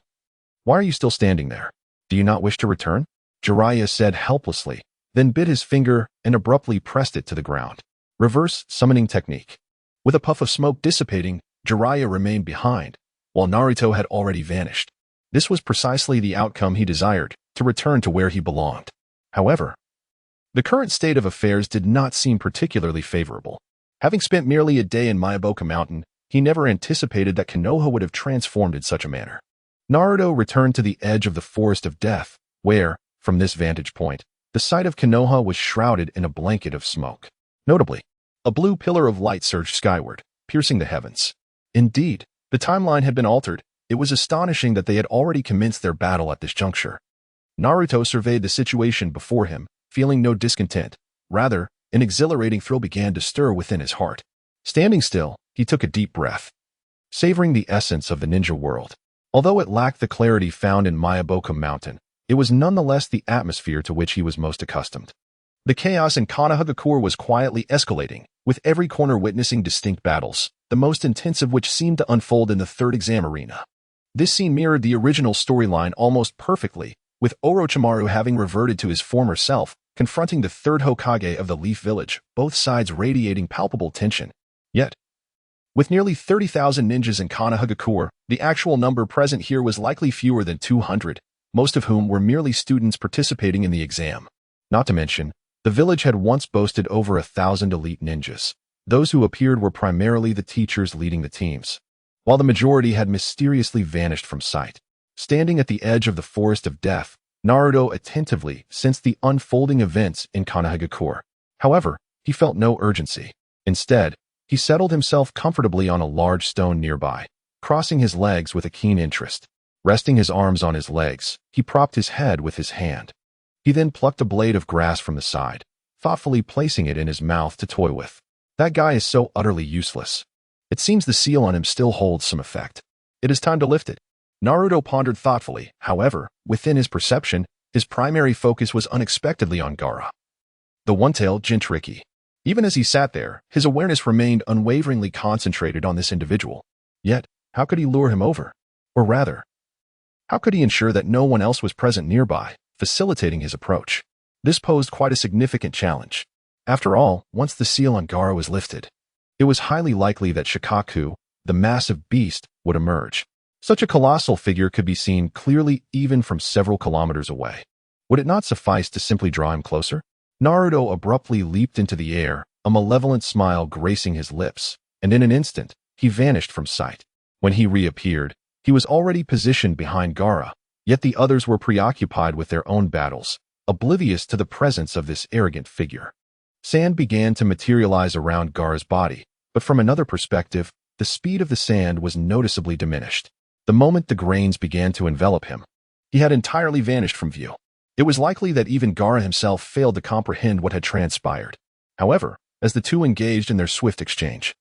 A: Why are you still standing there? Do you not wish to return? Jiraiya said helplessly, then bit his finger and abruptly pressed it to the ground. Reverse summoning technique. With a puff of smoke dissipating, Jiraiya remained behind, while Naruto had already vanished. This was precisely the outcome he desired, to return to where he belonged. However, the current state of affairs did not seem particularly favorable. Having spent merely a day in Myaboka Mountain, he never anticipated that Konoha would have transformed in such a manner. Naruto returned to the edge of the Forest of Death, where, from this vantage point, the site of Konoha was shrouded in a blanket of smoke. Notably, a blue pillar of light surged skyward, piercing the heavens. Indeed, the timeline had been altered. It was astonishing that they had already commenced their battle at this juncture. Naruto surveyed the situation before him, feeling no discontent. Rather, an exhilarating thrill began to stir within his heart. Standing still, he took a deep breath, savoring the essence of the ninja world. Although it lacked the clarity found in Myaboka Mountain, it was nonetheless the atmosphere to which he was most accustomed. The chaos in Konoha was quietly escalating, with every corner witnessing distinct battles, the most intense of which seemed to unfold in the third exam arena. This scene mirrored the original storyline almost perfectly, with Orochimaru having reverted to his former self, confronting the third Hokage of the Leaf Village, both sides radiating palpable tension. Yet, with nearly 30,000 ninjas in Konoha, the actual number present here was likely fewer than 200, most of whom were merely students participating in the exam. Not to mention, the village had once boasted over 1,000 elite ninjas. Those who appeared were primarily the teachers leading the teams, while the majority had mysteriously vanished from sight. Standing at the edge of the Forest of Death, Naruto attentively sensed the unfolding events in Konoha. However, he felt no urgency. Instead, he settled himself comfortably on a large stone nearby, crossing his legs with a keen interest. Resting his arms on his legs, he propped his head with his hand. He then plucked a blade of grass from the side, thoughtfully placing it in his mouth to toy with. That guy is so utterly useless. It seems the seal on him still holds some effect. It is time to lift it. Naruto pondered thoughtfully. However, within his perception, his primary focus was unexpectedly on Gaara, the one-tailed Jinchuriki. Even as he sat there, his awareness remained unwaveringly concentrated on this individual. Yet, how could he lure him over? Or rather, how could he ensure that no one else was present nearby, facilitating his approach? This posed quite a significant challenge. After all, once the seal on Gaara was lifted, it was highly likely that Shikaku, the massive beast, would emerge. Such a colossal figure could be seen clearly even from several kilometers away. Would it not suffice to simply draw him closer? Naruto abruptly leaped into the air, a malevolent smile gracing his lips, and in an instant, he vanished from sight. When he reappeared, he was already positioned behind Gaara, yet the others were preoccupied with their own battles, oblivious to the presence of this arrogant figure. Sand began to materialize around Gaara's body, but from another perspective, the speed of the sand was noticeably diminished. The moment the grains began to envelop him, he had entirely vanished from view. It was likely that even Gaara himself failed to comprehend what had transpired. However, as the two engaged in their swift exchange,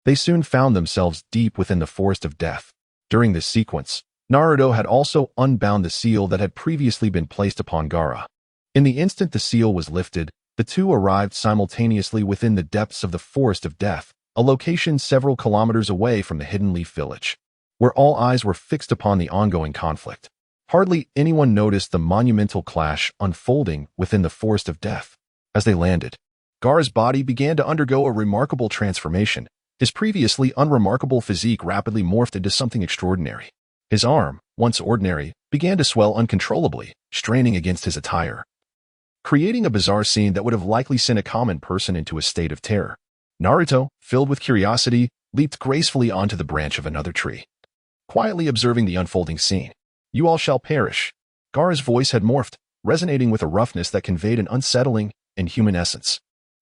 A: they soon found themselves deep within the forest of death. During this sequence, Naruto had also unbound the seal that had previously been placed upon Gaara. In the instant the seal was lifted, the two arrived simultaneously within the depths of the forest of death, a location several kilometers away from the Hidden Leaf village, where all eyes were fixed upon the ongoing conflict. Hardly anyone noticed the monumental clash unfolding within the forest of death. As they landed, Gaara's body began to undergo a remarkable transformation. His previously unremarkable physique rapidly morphed into something extraordinary. His arm, once ordinary, began to swell uncontrollably, straining against his attire, creating a bizarre scene that would have likely sent a common person into a state of terror. Naruto, filled with curiosity, leaped gracefully onto the branch of another tree, quietly observing the unfolding scene. "You all shall perish." Gaara's voice had morphed, resonating with a roughness that conveyed an unsettling, inhuman essence.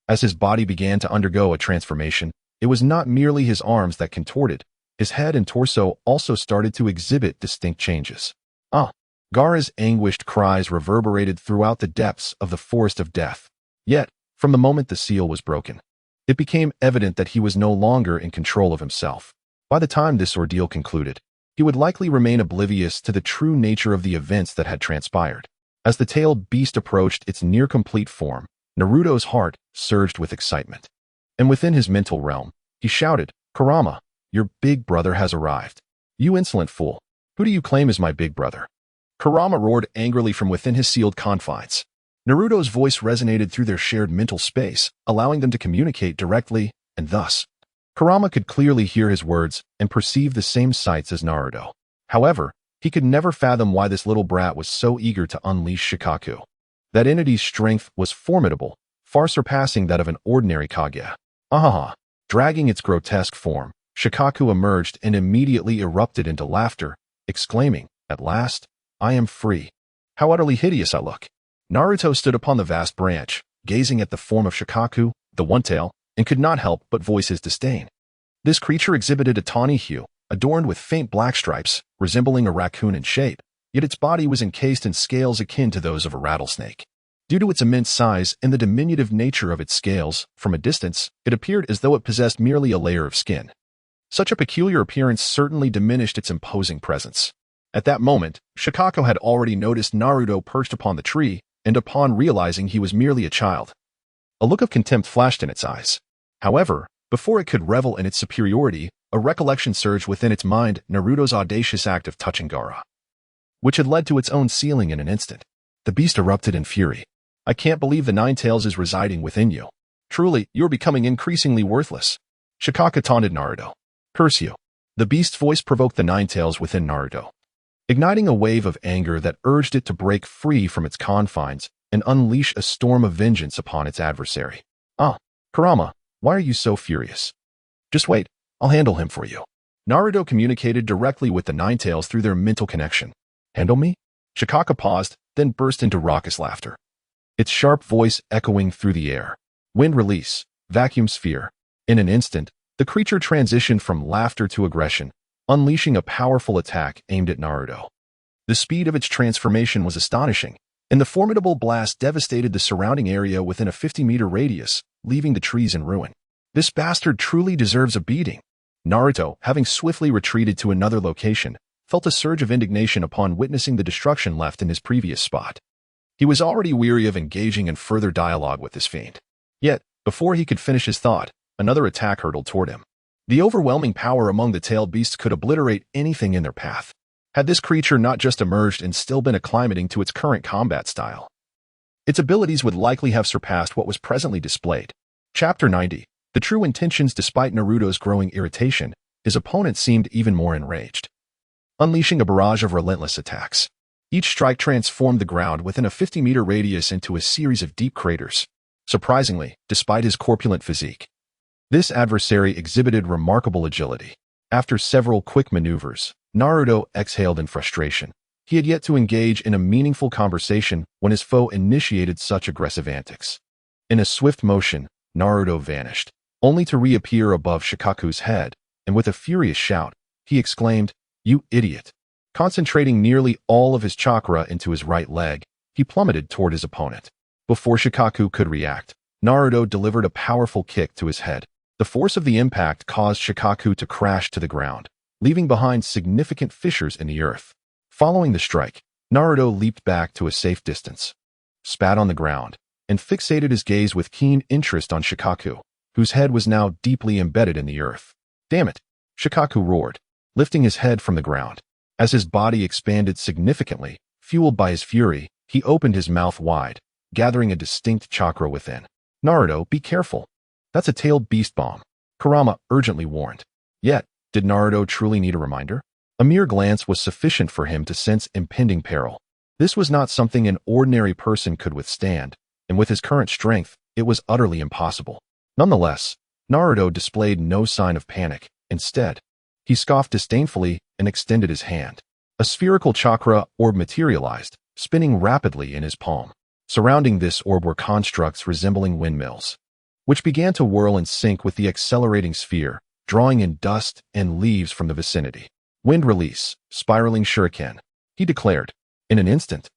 A: As his body began to undergo a transformation, it was not merely his arms that contorted. His head and torso also started to exhibit distinct changes. Gaara's anguished cries reverberated throughout the depths of the forest of death. Yet, from the moment the seal was broken, it became evident that he was no longer in control of himself. By the time this ordeal concluded, he would likely remain oblivious to the true nature of the events that had transpired. As the tailed beast approached its near-complete form, Naruto's heart surged with excitement. And within his mental realm, he shouted, "Kurama, your big brother has arrived. You insolent fool. Who do you claim is my big brother?" Kurama roared angrily from within his sealed confines. Naruto's voice resonated through their shared mental space, allowing them to communicate directly, and thus, Kurama could clearly hear his words and perceive the same sights as Naruto. However, he could never fathom why this little brat was so eager to unleash Shikaku. That entity's strength was formidable, far surpassing that of an ordinary Kage. Dragging its grotesque form, Shikaku emerged and immediately erupted into laughter, exclaiming, "At last, I am free. How utterly hideous I look." Naruto stood upon the vast branch, gazing at the form of Shikaku, the one-tail, and could not help but voice his disdain. This creature exhibited a tawny hue, adorned with faint black stripes, resembling a raccoon in shape, yet its body was encased in scales akin to those of a rattlesnake. Due to its immense size and the diminutive nature of its scales, from a distance, it appeared as though it possessed merely a layer of skin. Such a peculiar appearance certainly diminished its imposing presence. At that moment, Shikaku had already noticed Naruto perched upon the tree, and upon realizing he was merely a child, a look of contempt flashed in its eyes. However, before it could revel in its superiority, a recollection surged within its mind: Naruto's audacious act of touching Gaara, which had led to its own sealing in an instant. The beast erupted in fury. "I can't believe the Nine Tails is residing within you. Truly, you're becoming increasingly worthless." Shikaku taunted Naruto. "Curse you." The beast's voice provoked the Nine Tails within Naruto, igniting a wave of anger that urged it to break free from its confines and unleash a storm of vengeance upon its adversary. Kurama, why are you so furious? Just wait, I'll handle him for you." Naruto communicated directly with the Nine Tails through their mental connection. "Handle me?" Shikaku paused, then burst into raucous laughter, its sharp voice echoing through the air. Wind release, vacuum sphere. In an instant, the creature transitioned from laughter to aggression, unleashing a powerful attack aimed at Naruto. The speed of its transformation was astonishing, and the formidable blast devastated the surrounding area within a 50-meter radius, leaving the trees in ruin. This bastard truly deserves a beating. Naruto, having swiftly retreated to another location, felt a surge of indignation upon witnessing the destruction left in his previous spot. He was already weary of engaging in further dialogue with this fiend. Yet, before he could finish his thought, another attack hurtled toward him. The overwhelming power among the tailed beasts could obliterate anything in their path. Had this creature not just emerged and still been acclimating to its current combat style, its abilities would likely have surpassed what was presently displayed. Chapter 90. The true intentions. Despite Naruto's growing irritation, his opponent seemed even more enraged, unleashing a barrage of relentless attacks. Each strike transformed the ground within a 50-meter radius into a series of deep craters. Surprisingly, despite his corpulent physique, this adversary exhibited remarkable agility. After several quick maneuvers, Naruto exhaled in frustration. He had yet to engage in a meaningful conversation when his foe initiated such aggressive antics. In a swift motion, Naruto vanished, only to reappear above Shikaku's head, and with a furious shout, he exclaimed, "You idiot!" Concentrating nearly all of his chakra into his right leg, he plummeted toward his opponent. Before Shikaku could react, Naruto delivered a powerful kick to his head. The force of the impact caused Shikaku to crash to the ground, leaving behind significant fissures in the earth. Following the strike, Naruto leaped back to a safe distance, spat on the ground, and fixated his gaze with keen interest on Shikaku, whose head was now deeply embedded in the earth. "Damn it!" Shikaku roared, lifting his head from the ground. As his body expanded significantly, fueled by his fury, he opened his mouth wide, gathering a distinct chakra within. "Naruto, be careful. That's a tailed beast bomb," Kurama urgently warned. Yet, did Naruto truly need a reminder? A mere glance was sufficient for him to sense impending peril. This was not something an ordinary person could withstand, and with his current strength, it was utterly impossible. Nonetheless, Naruto displayed no sign of panic. Instead, he scoffed disdainfully and extended his hand. A spherical chakra orb materialized, spinning rapidly in his palm. Surrounding this orb were constructs resembling windmills, which began to whirl in sync with the accelerating sphere, drawing in dust and leaves from the vicinity. "Wind release, spiraling shuriken," he declared. In an instant,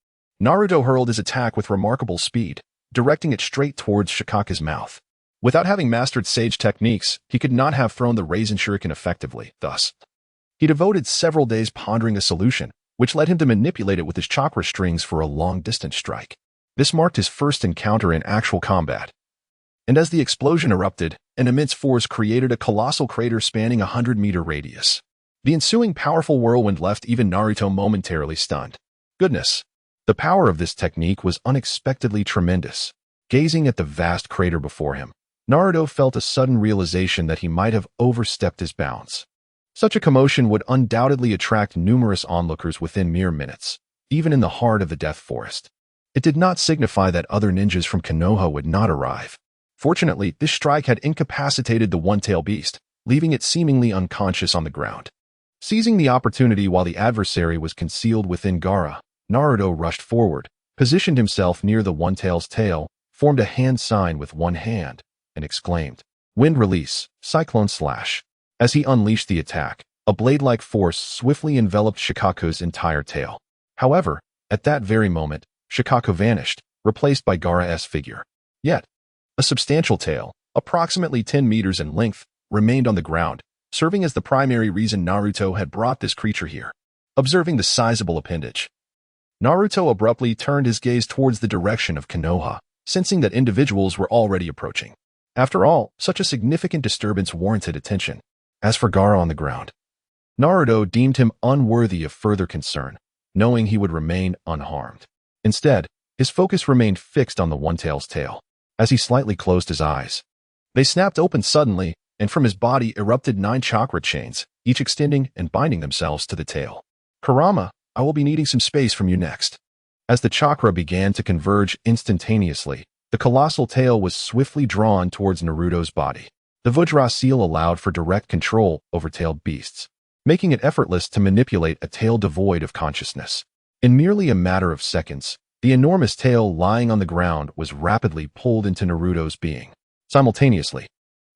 A: Naruto hurled his attack with remarkable speed, directing it straight towards Shikaku's mouth. Without having mastered sage techniques, he could not have thrown the Raisin Shuriken effectively. Thus, he devoted several days pondering a solution, which led him to manipulate it with his chakra strings for a long-distance strike. This marked his first encounter in actual combat. And as the explosion erupted, an immense force created a colossal crater spanning a 100-meter radius. The ensuing powerful whirlwind left even Naruto momentarily stunned. Goodness! The power of this technique was unexpectedly tremendous. Gazing at the vast crater before him, Naruto felt a sudden realization that he might have overstepped his bounds. Such a commotion would undoubtedly attract numerous onlookers within mere minutes, even in the heart of the Death Forest. It did not signify that other ninjas from Konoha would not arrive. Fortunately, this strike had incapacitated the one-tailed beast, leaving it seemingly unconscious on the ground. Seizing the opportunity while the adversary was concealed within Gaara, Naruto rushed forward, positioned himself near the one-tail's tail, formed a hand sign with one hand, and exclaimed, "Wind release, cyclone slash." As he unleashed the attack, a blade-like force swiftly enveloped Shikaku's entire tail. However, at that very moment, Shikaku vanished, replaced by Gaara's figure. Yet, a substantial tail, approximately 10 meters in length, remained on the ground, serving as the primary reason Naruto had brought this creature here. Observing the sizable appendage, Naruto abruptly turned his gaze towards the direction of Konoha, sensing that individuals were already approaching. After all, such a significant disturbance warranted attention. As for Gaara on the ground, Naruto deemed him unworthy of further concern, knowing he would remain unharmed. Instead, his focus remained fixed on the one-tail's tail. As he slightly closed his eyes, they snapped open suddenly, and from his body erupted 9 chakra chains, each extending and binding themselves to the tail. "Kurama, I will be needing some space from you next." As the chakra began to converge instantaneously, the colossal tail was swiftly drawn towards Naruto's body. The Vajra seal allowed for direct control over tailed beasts, making it effortless to manipulate a tail devoid of consciousness. In merely a matter of seconds, the enormous tail lying on the ground was rapidly pulled into Naruto's being. Simultaneously,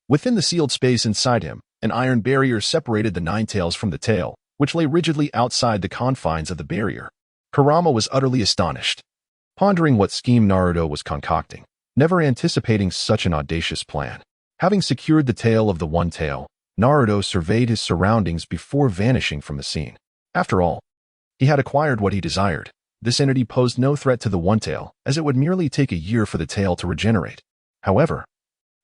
A: within the sealed space inside him, an iron barrier separated the 9 tails from the tail, which lay rigidly outside the confines of the barrier. Kurama was utterly astonished. pondering what scheme Naruto was concocting, never anticipating such an audacious plan. Having secured the tail of the One Tail, Naruto surveyed his surroundings before vanishing from the scene. After all, he had acquired what he desired. This entity posed no threat to the One Tail, as it would merely take a year for the tail to regenerate. However,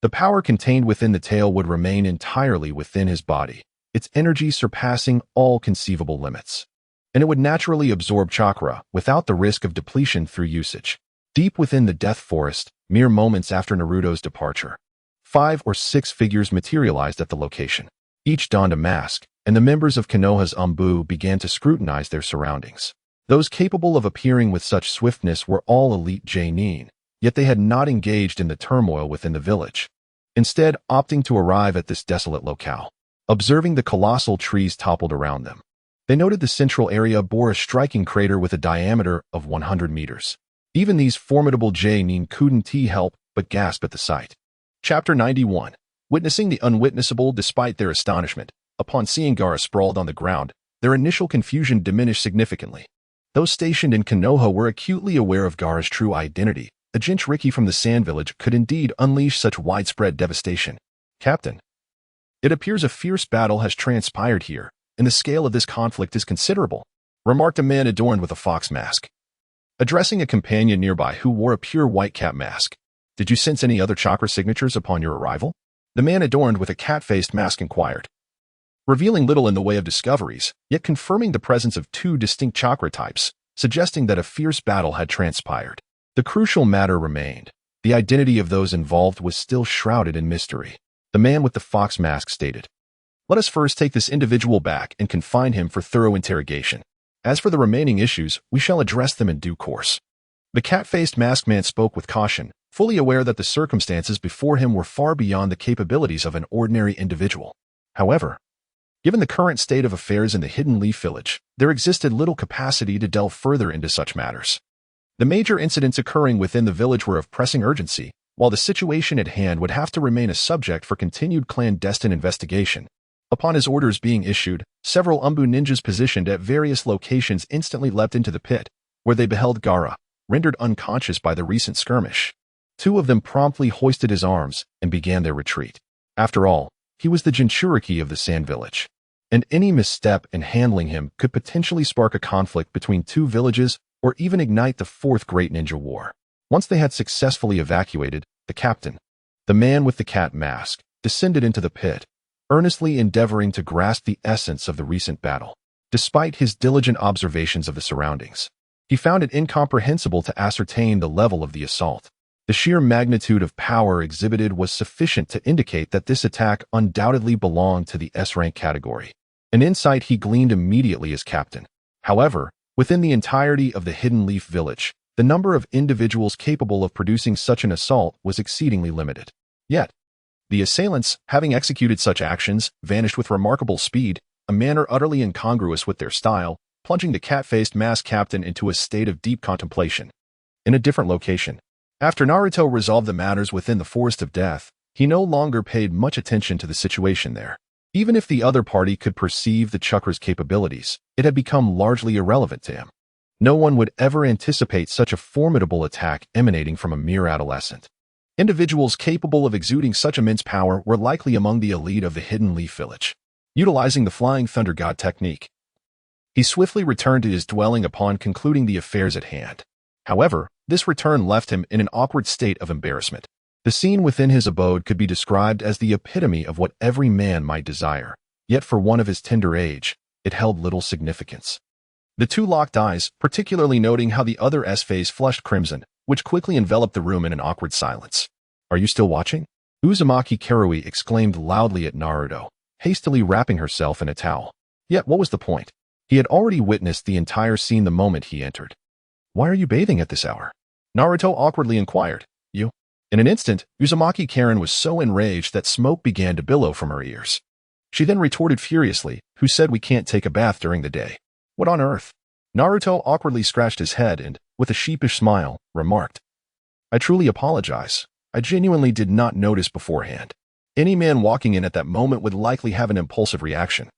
A: the power contained within the tail would remain entirely within his body, its energy surpassing all conceivable limits. And it would naturally absorb chakra without the risk of depletion through usage. Deep within the Death Forest, mere moments after Naruto's departure, 5 or 6 figures materialized at the location. Each donned a mask, and the members of Konoha's Umbu began to scrutinize their surroundings. Those capable of appearing with such swiftness were all elite Chunin, yet they had not engaged in the turmoil within the village, instead opting to arrive at this desolate locale. Observing the colossal trees toppled around them, they noted the central area bore a striking crater with a diameter of 100 meters. Even these formidable Chunin couldn't help but gasp at the sight. Chapter 91. Witnessing the unwitnessable. Despite their astonishment, upon seeing Gaara sprawled on the ground, their initial confusion diminished significantly. Those stationed in Konoha were acutely aware of Gaara's true identity. A Jinchuriki from the Sand Village could indeed unleash such widespread devastation. Captain, it appears a fierce battle has transpired here, and the scale of this conflict is considerable, remarked a man adorned with a fox mask. Addressing a companion nearby who wore a pure white cat mask, did you sense any other chakra signatures upon your arrival? The man adorned with a cat-faced mask inquired. Revealing little in the way of discoveries, yet confirming the presence of 2 distinct chakra types, suggesting that a fierce battle had transpired. The crucial matter remained. The identity of those involved was still shrouded in mystery. The man with the fox mask stated, "Let us first take this individual back and confine him for thorough interrogation. As for the remaining issues, we shall address them in due course." The cat-faced masked man spoke with caution, fully aware that the circumstances before him were far beyond the capabilities of an ordinary individual. However, given the current state of affairs in the Hidden Leaf Village, there existed little capacity to delve further into such matters. The major incidents occurring within the village were of pressing urgency, while the situation at hand would have to remain a subject for continued clandestine investigation. Upon his orders being issued, several Umbu ninjas positioned at various locations instantly leapt into the pit, where they beheld Gaara, rendered unconscious by the recent skirmish. 2 of them promptly hoisted his arms and began their retreat. After all, he was the Jinchuriki of the Sand Village, and any misstep in handling him could potentially spark a conflict between 2 villages or even ignite the 4th Great Ninja War. Once they had successfully evacuated, the captain, the man with the cat mask, descended into the pit, earnestly endeavoring to grasp the essence of the recent battle. Despite his diligent observations of the surroundings, he found it incomprehensible to ascertain the level of the assault. The sheer magnitude of power exhibited was sufficient to indicate that this attack undoubtedly belonged to the S-rank category, an insight he gleaned immediately as captain. However, within the entirety of the Hidden Leaf Village, the number of individuals capable of producing such an assault was exceedingly limited. Yet, the assailants, having executed such actions, vanished with remarkable speed, a manner utterly incongruous with their style, plunging the cat-faced masked captain into a state of deep contemplation. In a different location, after Naruto resolved the matters within the Forest of Death, he no longer paid much attention to the situation there. Even if the other party could perceive the chakra's capabilities, it had become largely irrelevant to him. No one would ever anticipate such a formidable attack emanating from a mere adolescent. Individuals capable of exuding such immense power were likely among the elite of the Hidden Leaf Village. Utilizing the Flying Thunder God technique, he swiftly returned to his dwelling upon concluding the affairs at hand. However, this return left him in an awkward state of embarrassment. The scene within his abode could be described as the epitome of what every man might desire, yet for one of his tender age, it held little significance. The 2 locked eyes, particularly noting how the other's face flushed crimson, which quickly enveloped the room in an awkward silence. "Are you still watching?" Uzumaki Karui exclaimed loudly at Naruto, hastily wrapping herself in a towel. Yet what was the point? He had already witnessed the entire scene the moment he entered. "Why are you bathing at this hour?" Naruto awkwardly inquired. "You?" In an instant, Uzumaki Karen was so enraged that smoke began to billow from her ears. She then retorted furiously, "Who said we can't take a bath during the day? What on earth?" Naruto awkwardly scratched his head and, with a sheepish smile, remarked, "I truly apologize. I genuinely did not notice beforehand. Any man walking in at that moment would likely have an impulsive reaction.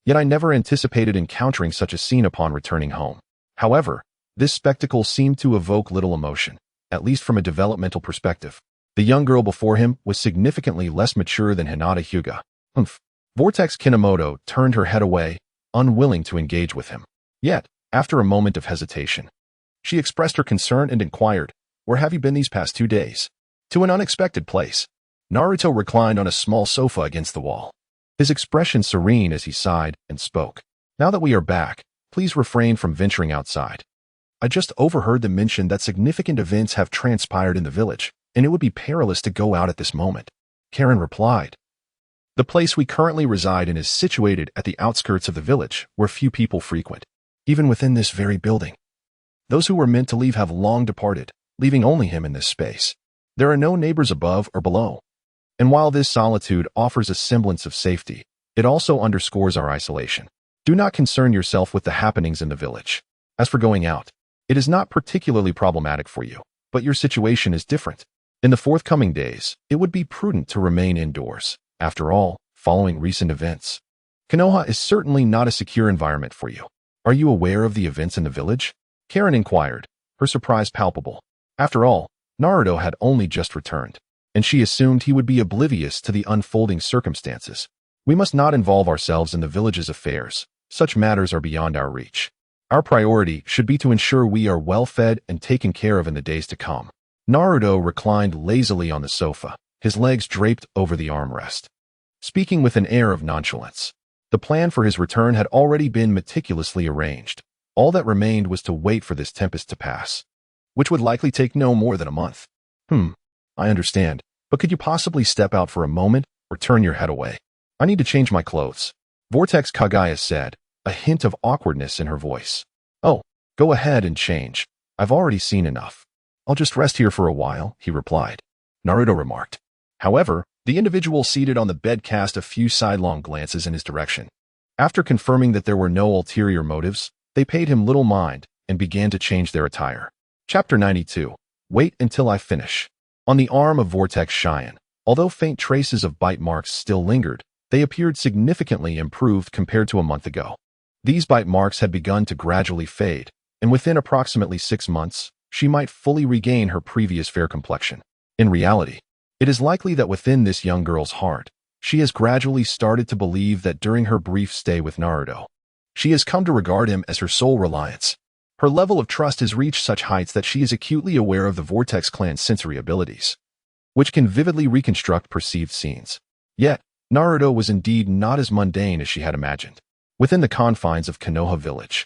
A: Yet I never anticipated encountering such a scene upon returning home. However, This spectacle seemed to evoke little emotion, at least from a developmental perspective. The young girl before him was significantly less mature than Hinata Hyuga. Vortex Kinomoto turned her head away, unwilling to engage with him. Yet, after a moment of hesitation, she expressed her concern and inquired, "Where have you been these past 2 days?" "To an unexpected place." Naruto reclined on a small sofa against the wall, his expression serene as he sighed and spoke. "Now that we are back, please refrain from venturing outside. I just overheard them mention that significant events have transpired in the village, and it would be perilous to go out at this moment." Karen replied, "The place we currently reside in is situated at the outskirts of the village, where few people frequent. Even within this very building, those who were meant to leave have long departed, leaving only him in this space. There are no neighbors above or below. And while this solitude offers a semblance of safety, it also underscores our isolation. Do not concern yourself with the happenings in the village. As for going out, it is not particularly problematic for you, but your situation is different. In the forthcoming days, it would be prudent to remain indoors. After all, following recent events, Konoha is certainly not a secure environment for you. Are you aware of the events in the village?" Karen inquired, her surprise palpable. After all, Naruto had only just returned, and she assumed he would be oblivious to the unfolding circumstances. "We must not involve ourselves in the village's affairs. Such matters are beyond our reach. Our priority should be to ensure we are well fed and taken care of in the days to come." Naruto reclined lazily on the sofa, his legs draped over the armrest, speaking with an air of nonchalance. The plan for his return had already been meticulously arranged. All that remained was to wait for this tempest to pass, which would likely take no more than a month. I understand, but could you possibly step out for a moment or turn your head away? I need to change my clothes," Vortex Kagaya said, a hint of awkwardness in her voice. "Oh, go ahead and change. I've already seen enough. I'll just rest here for a while," he replied. Naruto remarked. However, the individual seated on the bed cast a few sidelong glances in his direction. After confirming that there were no ulterior motives, they paid him little mind and began to change their attire. Chapter 92. Wait until I finish. On the arm of Vortex Cheyenne, although faint traces of bite marks still lingered, they appeared significantly improved compared to a month ago. These bite marks had begun to gradually fade, and within approximately 6 months, she might fully regain her previous fair complexion. In reality, it is likely that within this young girl's heart, she has gradually started to believe that during her brief stay with Naruto, she has come to regard him as her sole reliance. Her level of trust has reached such heights that she is acutely aware of the Vortex clan's sensory abilities, which can vividly reconstruct perceived scenes. Yet, Naruto was indeed not as mundane as she had imagined. Within the confines of Konoha village,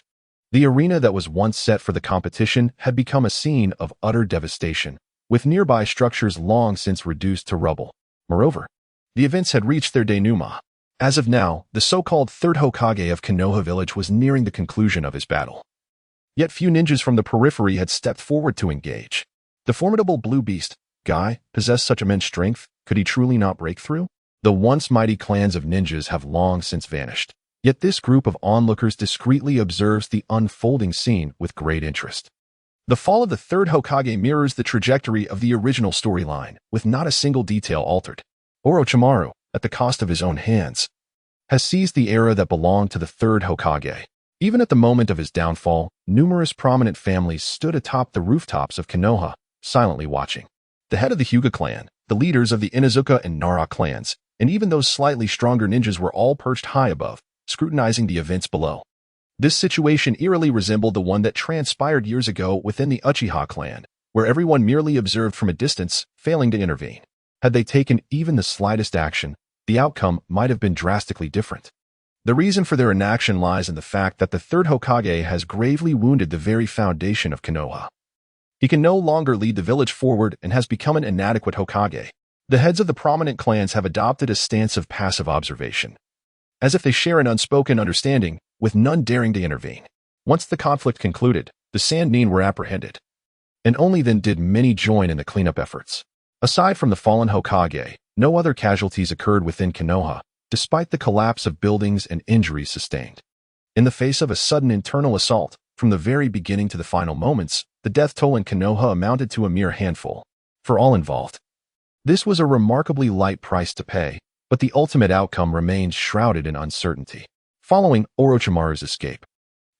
A: the arena that was once set for the competition had become a scene of utter devastation, with nearby structures long since reduced to rubble. Moreover, the events had reached their denouement. As of now, the so-called third Hokage of Konoha village was nearing the conclusion of his battle. Yet few ninjas from the periphery had stepped forward to engage. The formidable blue beast, Guy, possessed such immense strength, could he truly not break through? The once mighty clans of ninjas have long since vanished. Yet this group of onlookers discreetly observes the unfolding scene with great interest. The fall of the third Hokage mirrors the trajectory of the original storyline, with not a single detail altered. Orochimaru, at the cost of his own hands, has seized the era that belonged to the third Hokage. Even at the moment of his downfall, numerous prominent families stood atop the rooftops of Konoha, silently watching. The head of the Hyuga clan, the leaders of the Inuzuka and Nara clans, and even those slightly stronger ninjas were all perched high above, scrutinizing the events below. This situation eerily resembled the one that transpired years ago within the Uchiha clan, where everyone merely observed from a distance, failing to intervene. Had they taken even the slightest action, the outcome might have been drastically different. The reason for their inaction lies in the fact that the third Hokage has gravely wounded the very foundation of Konoha. He can no longer lead the village forward and has become an inadequate Hokage. The heads of the prominent clans have adopted a stance of passive observation, as if they share an unspoken understanding, with none daring to intervene. Once the conflict concluded, the Sannin were apprehended, and only then did many join in the cleanup efforts. Aside from the fallen Hokage, no other casualties occurred within Konoha, despite the collapse of buildings and injuries sustained. In the face of a sudden internal assault, from the very beginning to the final moments, the death toll in Konoha amounted to a mere handful. For all involved, this was a remarkably light price to pay, but the ultimate outcome remained shrouded in uncertainty. Following Orochimaru's escape,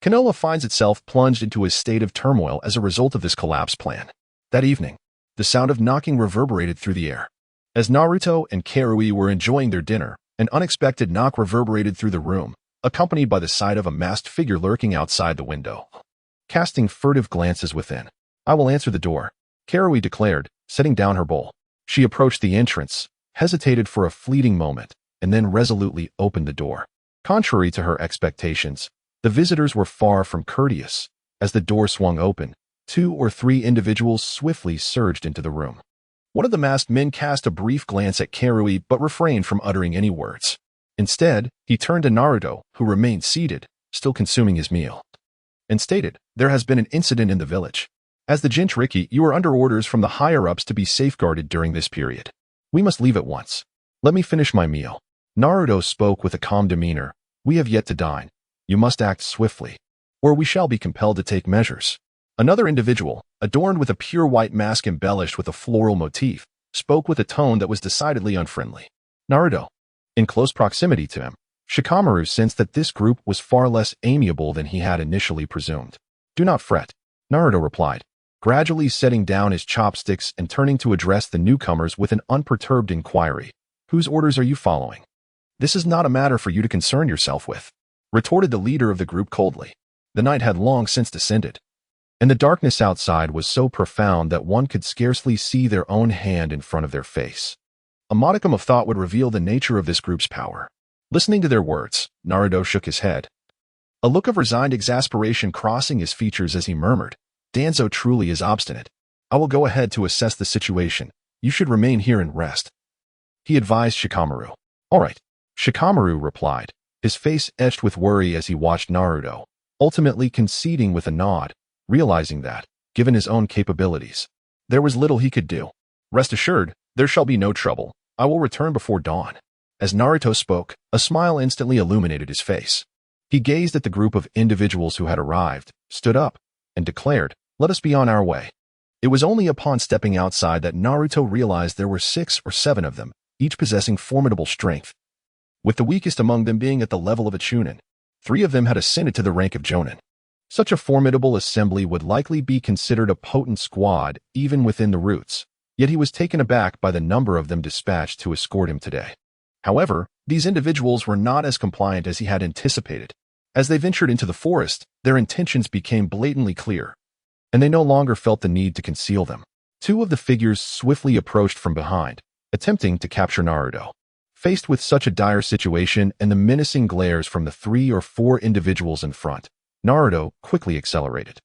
A: Konoha finds itself plunged into a state of turmoil as a result of this collapse plan. That evening, the sound of knocking reverberated through the air. As Naruto and Karui were enjoying their dinner, an unexpected knock reverberated through the room, accompanied by the sight of a masked figure lurking outside the window. Casting furtive glances within, "I will answer the door," Karui declared, setting down her bowl. She approached the entrance, hesitated for a fleeting moment, and then resolutely opened the door. Contrary to her expectations, the visitors were far from courteous. As the door swung open, 2 or 3 individuals swiftly surged into the room. One of the masked men cast a brief glance at Karui but refrained from uttering any words. Instead, he turned to Naruto, who remained seated, still consuming his meal, and stated, "There has been an incident in the village. As the Jinchuriki, you are under orders from the higher-ups to be safeguarded during this period. We must leave at once. Let me finish my meal." Naruto spoke with a calm demeanor. "We have yet to dine. You must act swiftly, or we shall be compelled to take measures." Another individual, adorned with a pure white mask embellished with a floral motif, spoke with a tone that was decidedly unfriendly. Naruto. In close proximity to him, Shikamaru sensed that this group was far less amiable than he had initially presumed. "Do not fret," Naruto replied, gradually setting down his chopsticks and turning to address the newcomers with an unperturbed inquiry. "Whose orders are you following?" "This is not a matter for you to concern yourself with," retorted the leader of the group coldly. The night had long since descended, and the darkness outside was so profound that one could scarcely see their own hand in front of their face. A modicum of thought would reveal the nature of this group's power. Listening to their words, Naruto shook his head, a look of resigned exasperation crossing his features as he murmured, "Danzo truly is obstinate. I will go ahead to assess the situation. You should remain here and rest," he advised Shikamaru. "All right," Shikamaru replied, his face etched with worry as he watched Naruto, ultimately conceding with a nod, realizing that, given his own capabilities, there was little he could do. "Rest assured, there shall be no trouble. I will return before dawn." As Naruto spoke, a smile instantly illuminated his face. He gazed at the group of individuals who had arrived, stood up, and declared, "Let us be on our way." It was only upon stepping outside that Naruto realized there were 6 or 7 of them, each possessing formidable strength, with the weakest among them being at the level of a Chunin. 3 of them had ascended to the rank of Jonin. Such a formidable assembly would likely be considered a potent squad even within the roots, yet he was taken aback by the number of them dispatched to escort him today. However, these individuals were not as compliant as he had anticipated. As they ventured into the forest, their intentions became blatantly clear, and they no longer felt the need to conceal them. 2 of the figures swiftly approached from behind, attempting to capture Naruto. Faced with such a dire situation and the menacing glares from the 3 or 4 individuals in front, Naruto quickly accelerated,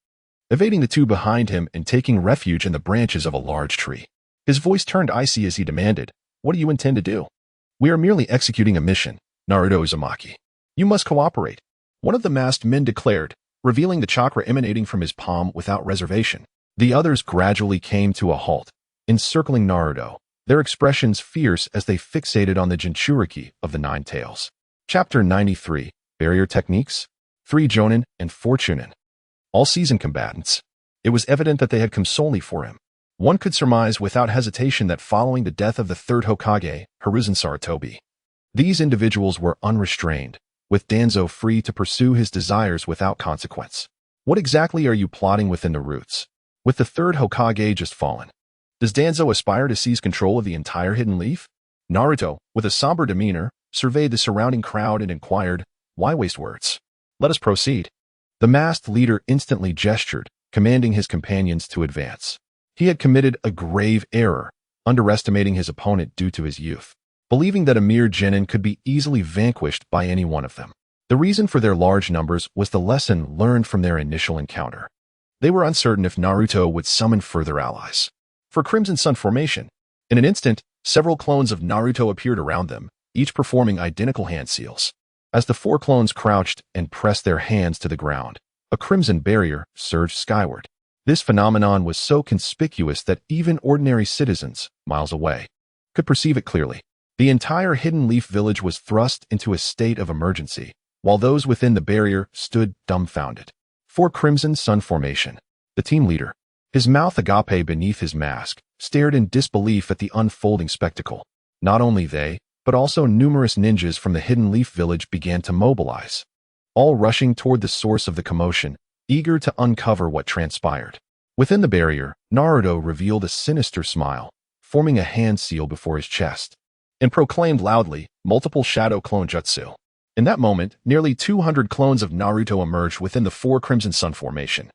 A: evading the 2 behind him and taking refuge in the branches of a large tree. His voice turned icy as he demanded, "What do you intend to do?" "We are merely executing a mission, Naruto Uzumaki. You must cooperate," one of the masked men declared, revealing the chakra emanating from his palm without reservation. The others gradually came to a halt, encircling Naruto, their expressions fierce as they fixated on the Jinchuriki of the 9 tails. Chapter 93, Barrier Techniques, 3 Jonin and 4 Chunin. All seasoned combatants. It was evident that they had come solely for him. One could surmise without hesitation that following the death of the 3rd Hokage, Hiruzen Sarutobi, these individuals were unrestrained, with Danzo free to pursue his desires without consequence. What exactly are you plotting within the roots? With the 3rd Hokage just fallen, does Danzo aspire to seize control of the entire Hidden Leaf? Naruto, with a somber demeanor, surveyed the surrounding crowd and inquired, "Why waste words? Let us proceed." The masked leader instantly gestured, commanding his companions to advance. He had committed a grave error, underestimating his opponent due to his youth, believing that a mere genin could be easily vanquished by any one of them. The reason for their large numbers was the lesson learned from their initial encounter. They were uncertain if Naruto would summon further allies. For Crimson Sun formation, in an instant, several clones of Naruto appeared around them, each performing identical hand seals. As the 4 clones crouched and pressed their hands to the ground, a crimson barrier surged skyward. This phenomenon was so conspicuous that even ordinary citizens, miles away, could perceive it clearly. The entire Hidden Leaf village was thrust into a state of emergency, while those within the barrier stood dumbfounded. For Crimson Sun formation, the team leader, his mouth agape beneath his mask, stared in disbelief at the unfolding spectacle. Not only they, but also numerous ninjas from the Hidden Leaf village began to mobilize. all rushing toward the source of the commotion, eager to uncover what transpired. Within the barrier, Naruto revealed a sinister smile, forming a hand seal before his chest, and proclaimed loudly, multiple shadow clone jutsu. In that moment, nearly 200 clones of Naruto emerged within the four Crimson Sun formation.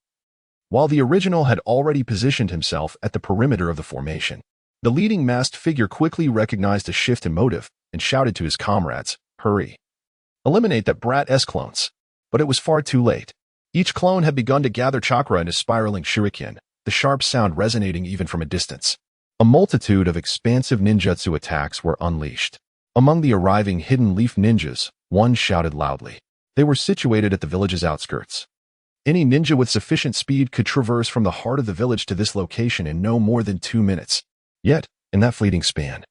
A: While the original had already positioned himself at the perimeter of the formation, the leading masked figure quickly recognized a shift in motive and shouted to his comrades, "Hurry! Eliminate that brat-s clones." But it was far too late. Each clone had begun to gather chakra into spiraling shuriken, the sharp sound resonating even from a distance. A multitude of expansive ninjutsu attacks were unleashed. Among the arriving hidden leaf ninjas, one shouted loudly. They were situated at the village's outskirts. Any ninja with sufficient speed could traverse from the heart of the village to this location in no more than 2 minutes. Yet, in that fleeting span,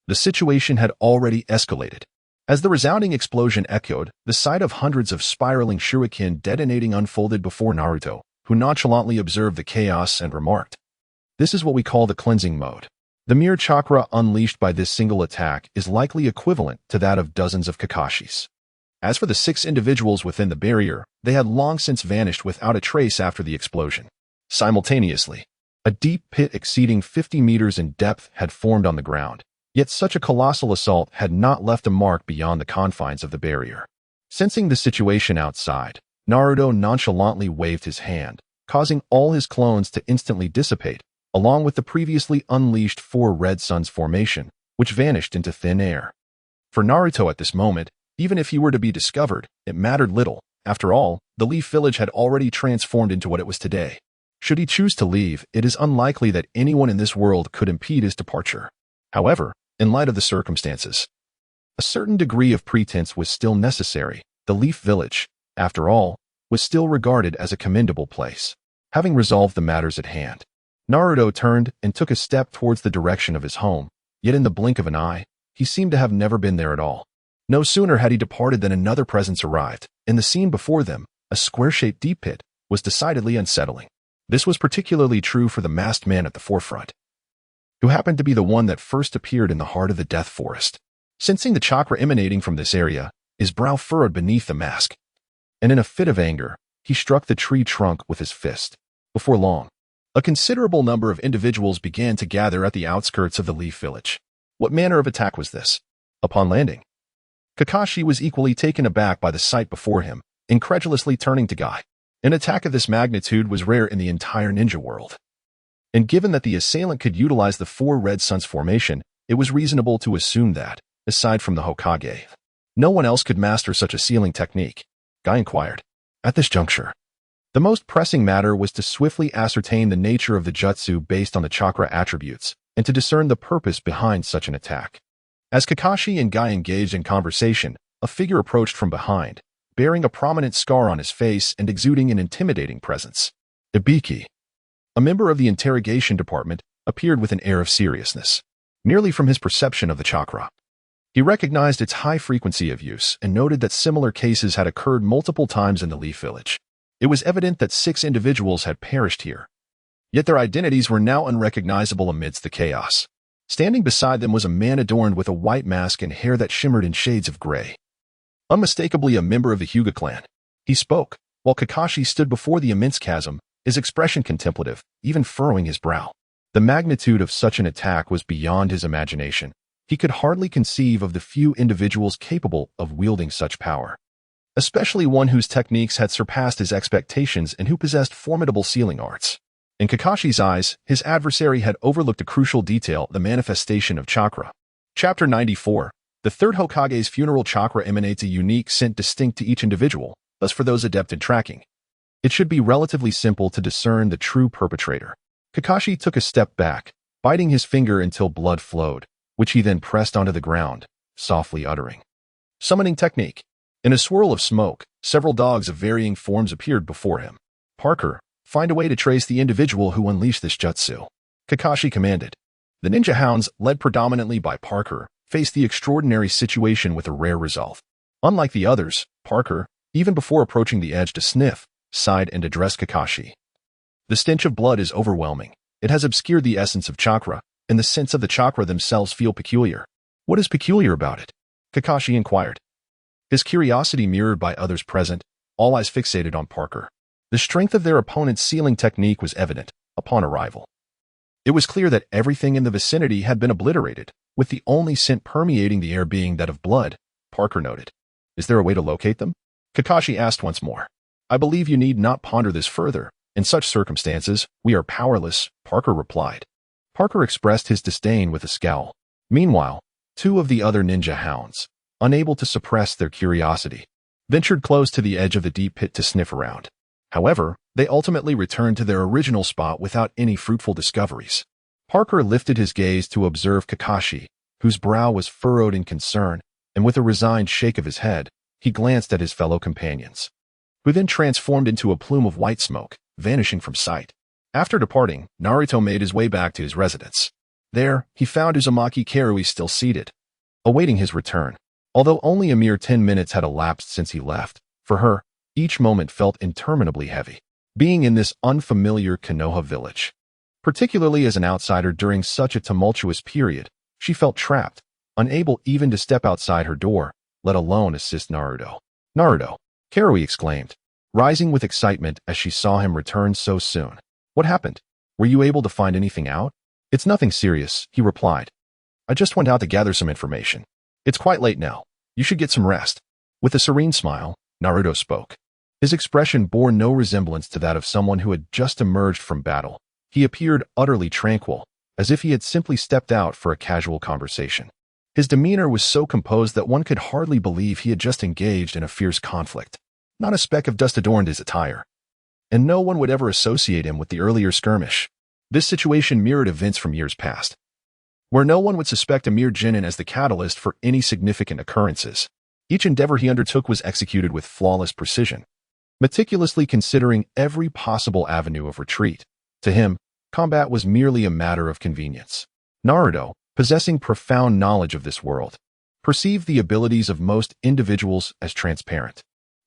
A: the situation had already escalated. As the resounding explosion echoed, the sight of hundreds of spiraling shuriken detonating unfolded before Naruto, who nonchalantly observed the chaos and remarked, "This is what we call the cleansing mode." The mere chakra unleashed by this single attack is likely equivalent to that of dozens of Kakashis. As for the 6 individuals within the barrier, they had long since vanished without a trace after the explosion. Simultaneously, a deep pit exceeding 50 meters in depth had formed on the ground, yet such a colossal assault had not left a mark beyond the confines of the barrier. Sensing the situation outside, Naruto nonchalantly waved his hand, causing all his clones to instantly dissipate, along with the previously unleashed 4 Red Suns formation, which vanished into thin air. For Naruto at this moment, even if he were to be discovered, it mattered little. After all, the Leaf Village had already transformed into what it was today. Should he choose to leave, it is unlikely that anyone in this world could impede his departure. However, in light of the circumstances, a certain degree of pretense was still necessary. The Leaf Village, after all, was still regarded as a commendable place. Having resolved the matters at hand, Naruto turned and took a step towards the direction of his home, yet in the blink of an eye, he seemed to have never been there at all. No sooner had he departed than another presence arrived, and the scene before them, a square-shaped deep pit, was decidedly unsettling. This was particularly true for the masked man at the forefront, who happened to be the one that first appeared in the heart of the Death Forest. Sensing the chakra emanating from this area, his brow furrowed beneath the mask, and in a fit of anger, he struck the tree trunk with his fist. Before long, a considerable number of individuals began to gather at the outskirts of the Leaf Village. What manner of attack was this? Upon landing, Kakashi was equally taken aback by the sight before him, incredulously turning to Guy. An attack of this magnitude was rare in the entire ninja world. And given that the assailant could utilize the 4 Red Suns formation, it was reasonable to assume that, aside from the Hokage, no one else could master such a sealing technique. Guy inquired. At this juncture, the most pressing matter was to swiftly ascertain the nature of the jutsu based on the chakra attributes, and to discern the purpose behind such an attack. As Kakashi and Guy engaged in conversation, a figure approached from behind, bearing a prominent scar on his face and exuding an intimidating presence. Ibiki, a member of the interrogation department, appeared with an air of seriousness, merely from his perception of the chakra. He recognized its high frequency of use and noted that similar cases had occurred multiple times in the Leaf Village. It was evident that 6 individuals had perished here, yet their identities were now unrecognizable amidst the chaos. Standing beside them was a man adorned with a white mask and hair that shimmered in shades of gray. Unmistakably a member of the Hyuga clan, he spoke, while Kakashi stood before the immense chasm, his expression contemplative, even furrowing his brow. The magnitude of such an attack was beyond his imagination. He could hardly conceive of the few individuals capable of wielding such power, especially one whose techniques had surpassed his expectations and who possessed formidable sealing arts. In Kakashi's eyes, his adversary had overlooked a crucial detail, the manifestation of chakra. Chapter 94. The third Hokage's funeral chakra emanates a unique scent distinct to each individual, thus for those adept in tracking, it should be relatively simple to discern the true perpetrator. Kakashi took a step back, biting his finger until blood flowed, which he then pressed onto the ground, softly uttering, "Summoning technique." In a swirl of smoke, several dogs of varying forms appeared before him. "Parker, find a way to trace the individual who unleashed this jutsu," Kakashi commanded. The ninja hounds, led predominantly by Parker, faced the extraordinary situation with a rare resolve. Unlike the others, Parker, even before approaching the edge to sniff, sighed and addressed Kakashi. "The stench of blood is overwhelming. It has obscured the essence of chakra, and the scents of the chakra themselves feel peculiar." "What is peculiar about it?" Kakashi inquired. his curiosity mirrored by others present, all eyes fixated on Parker. The strength of their opponent's sealing technique was evident upon arrival. It was clear that everything in the vicinity had been obliterated, with the only scent permeating the air being that of blood, Parker noted. Is there a way to locate them? Kakashi asked once more. I believe you need not ponder this further. In such circumstances, we are powerless, Parker replied. Parker expressed his disdain with a scowl. Meanwhile, two of the other ninja hounds, unable to suppress their curiosity, ventured close to the edge of the deep pit to sniff around. However, they ultimately returned to their original spot without any fruitful discoveries. Parker lifted his gaze to observe Kakashi, whose brow was furrowed in concern, and with a resigned shake of his head, he glanced at his fellow companions, who then transformed into a plume of white smoke, vanishing from sight. After departing, Naruto made his way back to his residence. There, he found Uzumaki Karui still seated, awaiting his return. Although only a mere 10 minutes had elapsed since he left, for her, each moment felt interminably heavy. Being in this unfamiliar Konoha village, particularly as an outsider during such a tumultuous period, she felt trapped, unable even to step outside her door, let alone assist Naruto. Naruto, Karui exclaimed, rising with excitement as she saw him return so soon. What happened? Were you able to find anything out? It's nothing serious, he replied. I just went out to gather some information. It's quite late now. You should get some rest. With a serene smile, Naruto spoke. His expression bore no resemblance to that of someone who had just emerged from battle. He appeared utterly tranquil, as if he had simply stepped out for a casual conversation. His demeanor was so composed that one could hardly believe he had just engaged in a fierce conflict. Not a speck of dust adorned his attire, and no one would ever associate him with the earlier skirmish. This situation mirrored events from years past, where no one would suspect a mere genin as the catalyst for any significant occurrences. Each endeavor he undertook was executed with flawless precision, meticulously considering every possible avenue of retreat. To him, combat was merely a matter of convenience. Naruto, possessing profound knowledge of this world, perceived the abilities of most individuals as transparent.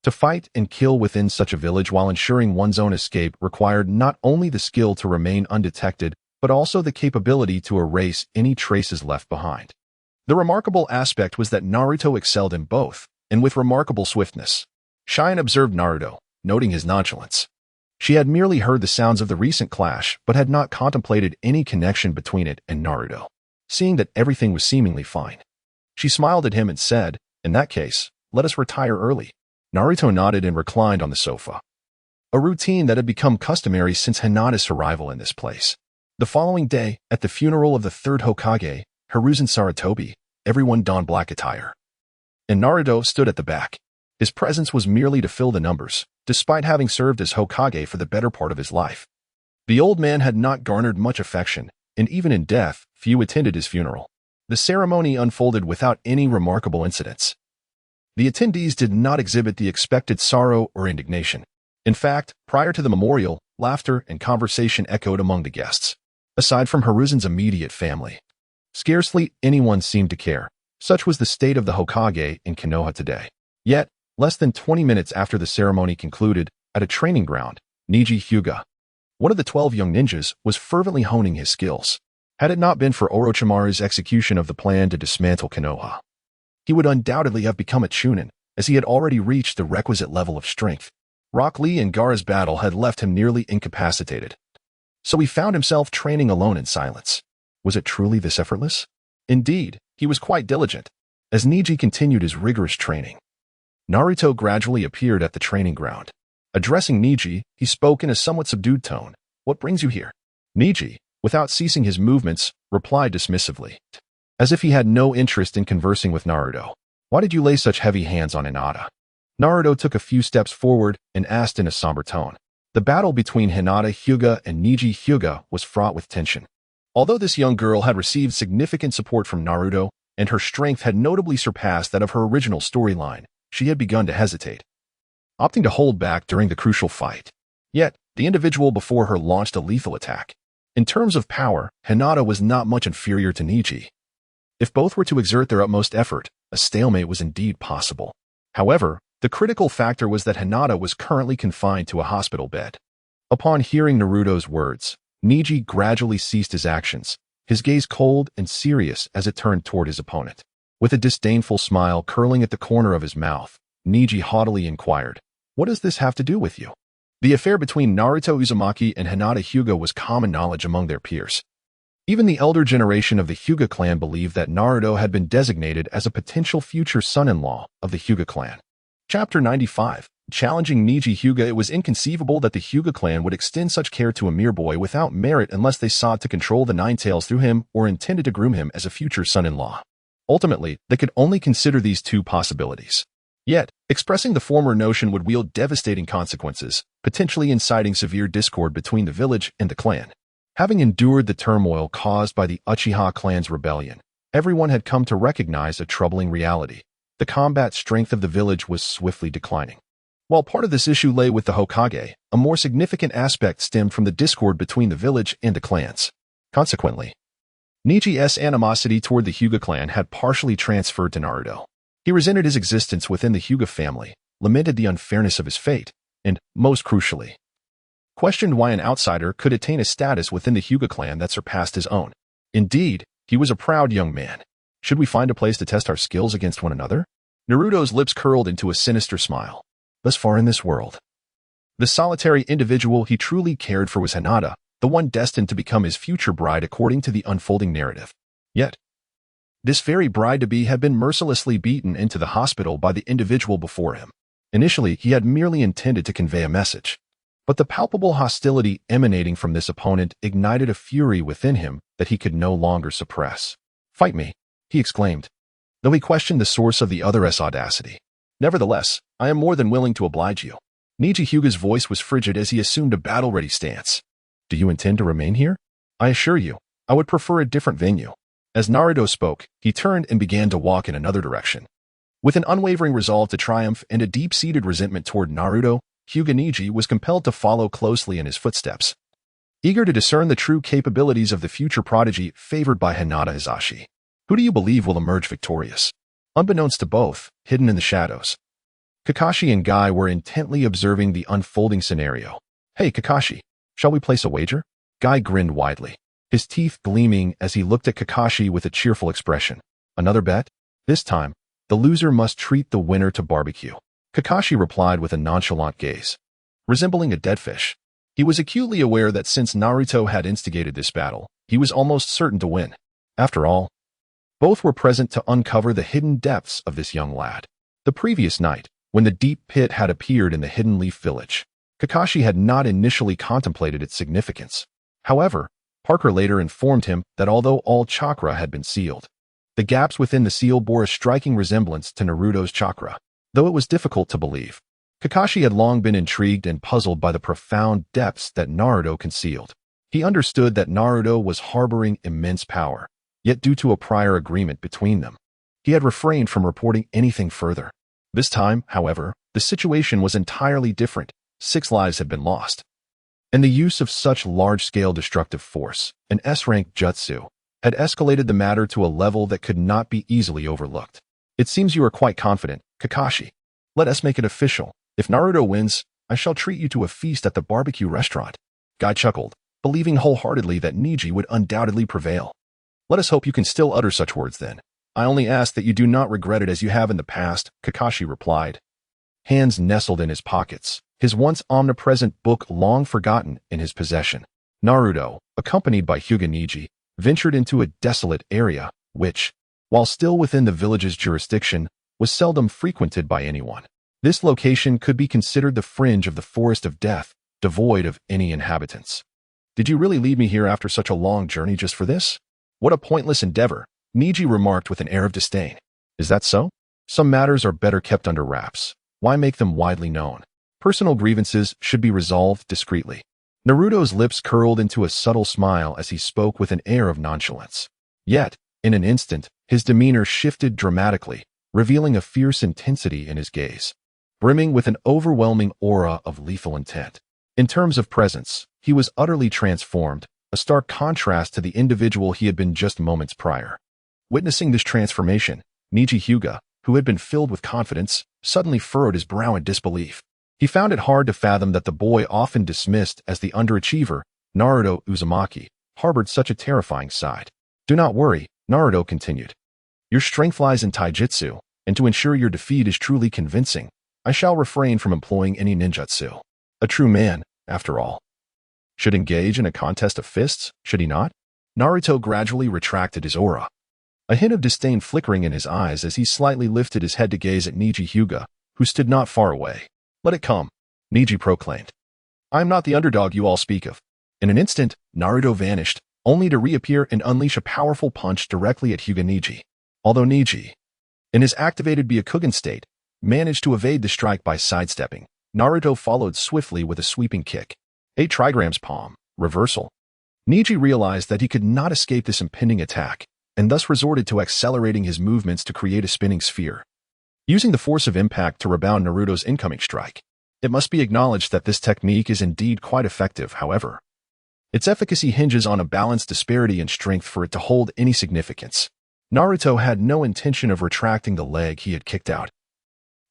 A: To fight and kill within such a village while ensuring one's own escape required not only the skill to remain undetected, but also the capability to erase any traces left behind. The remarkable aspect was that Naruto excelled in both, and with remarkable swiftness. Cheyenne observed Naruto, noting his nonchalance. She had merely heard the sounds of the recent clash, but had not contemplated any connection between it and Naruto. Seeing that everything was seemingly fine, she smiled at him and said, "In that case, let us retire early." Naruto nodded and reclined on the sofa, a routine that had become customary since Hinata's arrival in this place. The following day, at the funeral of the third Hokage, Hiruzen Sarutobi, everyone donned black attire, and Naruto stood at the back. His presence was merely to fill the numbers, despite having served as Hokage for the better part of his life. The old man had not garnered much affection, and even in death, few attended his funeral. The ceremony unfolded without any remarkable incidents. The attendees did not exhibit the expected sorrow or indignation. In fact, prior to the memorial, laughter and conversation echoed among the guests. Aside from Hiruzen's immediate family, scarcely anyone seemed to care. Such was the state of the Hokage in Konoha today. Yet, less than 20 minutes after the ceremony concluded, at a training ground, Neji Hyuga, one of the 12 young ninjas, was fervently honing his skills. Had it not been for Orochimaru's execution of the plan to dismantle Konoha, he would undoubtedly have become a Chunin, as he had already reached the requisite level of strength. Rock Lee and Gaara's battle had left him nearly incapacitated, so he found himself training alone in silence. Was it truly this effortless? Indeed, he was quite diligent. As Neji continued his rigorous training, Naruto gradually appeared at the training ground. Addressing Neji, he spoke in a somewhat subdued tone. "What brings you here?" Neji, without ceasing his movements, replied dismissively, as if he had no interest in conversing with Naruto. "Why did you lay such heavy hands on Hinata?" Naruto took a few steps forward and asked in a somber tone. The battle between Hinata Hyuga and Neji Hyuga was fraught with tension. Although this young girl had received significant support from Naruto, and her strength had notably surpassed that of her original storyline, she had begun to hesitate, opting to hold back during the crucial fight. Yet, the individual before her launched a lethal attack. In terms of power, Hinata was not much inferior to Neji. If both were to exert their utmost effort, a stalemate was indeed possible. However, the critical factor was that Hinata was currently confined to a hospital bed. Upon hearing Naruto's words, Neji gradually ceased his actions, his gaze cold and serious as it turned toward his opponent. With a disdainful smile curling at the corner of his mouth, Neji haughtily inquired, "What does this have to do with you?" The affair between Naruto Uzumaki and Hinata Hyuga was common knowledge among their peers. Even the elder generation of the Hyuga clan believed that Naruto had been designated as a potential future son-in-law of the Hyuga clan. Chapter 95. Challenging Neji Hyuga. It was inconceivable that the Hyuga clan would extend such care to a mere boy without merit unless they sought to control the Nine Tails through him or intended to groom him as a future son-in-law. Ultimately, they could only consider these two possibilities. Yet, expressing the former notion would wield devastating consequences, potentially inciting severe discord between the village and the clan. Having endured the turmoil caused by the Uchiha clan's rebellion, everyone had come to recognize a troubling reality. The combat strength of the village was swiftly declining. While part of this issue lay with the Hokage, a more significant aspect stemmed from the discord between the village and the clans. Consequently, Neji's animosity toward the Hyuga clan had partially transferred to Naruto. He resented his existence within the Hyuga family, lamented the unfairness of his fate, and, most crucially, questioned why an outsider could attain a status within the Hyuga clan that surpassed his own. Indeed, he was a proud young man. Should we find a place to test our skills against one another? Naruto's lips curled into a sinister smile. Thus far in this world, the solitary individual he truly cared for was Hinata, the one destined to become his future bride according to the unfolding narrative. Yet, this very bride-to-be had been mercilessly beaten into the hospital by the individual before him. Initially, he had merely intended to convey a message. But the palpable hostility emanating from this opponent ignited a fury within him that he could no longer suppress. "Fight me," he exclaimed, though he questioned the source of the other's audacity. "Nevertheless, I am more than willing to oblige you." Neji Hyuga's voice was frigid as he assumed a battle-ready stance. "Do you intend to remain here? I assure you, I would prefer a different venue." As Naruto spoke, he turned and began to walk in another direction. With an unwavering resolve to triumph and a deep-seated resentment toward Naruto, Hyuga Neji was compelled to follow closely in his footsteps. Eager to discern the true capabilities of the future prodigy favored by Hinata Hisashi. Who do you believe will emerge victorious? Unbeknownst to both, hidden in the shadows, Kakashi and Guy were intently observing the unfolding scenario. "Hey, Kakashi, shall we place a wager?" Guy grinned widely, his teeth gleaming as he looked at Kakashi with a cheerful expression. "Another bet? This time, the loser must treat the winner to barbecue." Kakashi replied with a nonchalant gaze, resembling a dead fish. He was acutely aware that since Naruto had instigated this battle, he was almost certain to win. After all, both were present to uncover the hidden depths of this young lad. The previous night, when the deep pit had appeared in the Hidden Leaf village, Kakashi had not initially contemplated its significance. However, Parker later informed him that although all chakra had been sealed, the gaps within the seal bore a striking resemblance to Naruto's chakra. Though it was difficult to believe, Kakashi had long been intrigued and puzzled by the profound depths that Naruto concealed. He understood that Naruto was harboring immense power, yet due to a prior agreement between them, he had refrained from reporting anything further. This time, however, the situation was entirely different. 6 lives had been lost, and the use of such large-scale destructive force, an S-rank jutsu, had escalated the matter to a level that could not be easily overlooked. "It seems you are quite confident, Kakashi. Let us make it official. If Naruto wins, I shall treat you to a feast at the barbecue restaurant." Guy chuckled, believing wholeheartedly that Neji would undoubtedly prevail. "Let us hope you can still utter such words then. I only ask that you do not regret it as you have in the past," Kakashi replied, hands nestled in his pockets, his once omnipresent book long forgotten in his possession. Naruto, accompanied by Hyuga Neji, ventured into a desolate area, which, while still within the village's jurisdiction, was seldom frequented by anyone. This location could be considered the fringe of the forest of death, devoid of any inhabitants. "Did you really lead me here after such a long journey just for this? What a pointless endeavor," Neji remarked with an air of disdain. "Is that so? Some matters are better kept under wraps. Why make them widely known? Personal grievances should be resolved discreetly." Naruto's lips curled into a subtle smile as he spoke with an air of nonchalance. Yet, in an instant, his demeanor shifted dramatically, revealing a fierce intensity in his gaze, brimming with an overwhelming aura of lethal intent. In terms of presence, he was utterly transformed, a stark contrast to the individual he had been just moments prior. Witnessing this transformation, Neji Hyuga, who had been filled with confidence, suddenly furrowed his brow in disbelief. He found it hard to fathom that the boy often dismissed as the underachiever, Naruto Uzumaki, harbored such a terrifying side. "Do not worry," Naruto continued. Your strength lies in taijutsu, and to ensure your defeat is truly convincing, I shall refrain from employing any ninjutsu. A true man, after all, should engage in a contest of fists, should he not? Naruto gradually retracted his aura, a hint of disdain flickering in his eyes as he slightly lifted his head to gaze at Neji Hyuga, who stood not far away. Let it come, Neji proclaimed. I am not the underdog you all speak of. In an instant, Naruto vanished, only to reappear and unleash a powerful punch directly at Hyuga Neji. Although Neji, in his activated Byakugan state, managed to evade the strike by sidestepping, Naruto followed swiftly with a sweeping kick. 8 trigrams palm, reversal. Neji realized that he could not escape this impending attack, and thus resorted to accelerating his movements to create a spinning sphere, using the force of impact to rebound Naruto's incoming strike. It must be acknowledged that this technique is indeed quite effective, however. Its efficacy hinges on a balanced disparity in strength for it to hold any significance. Naruto had no intention of retracting the leg he had kicked out.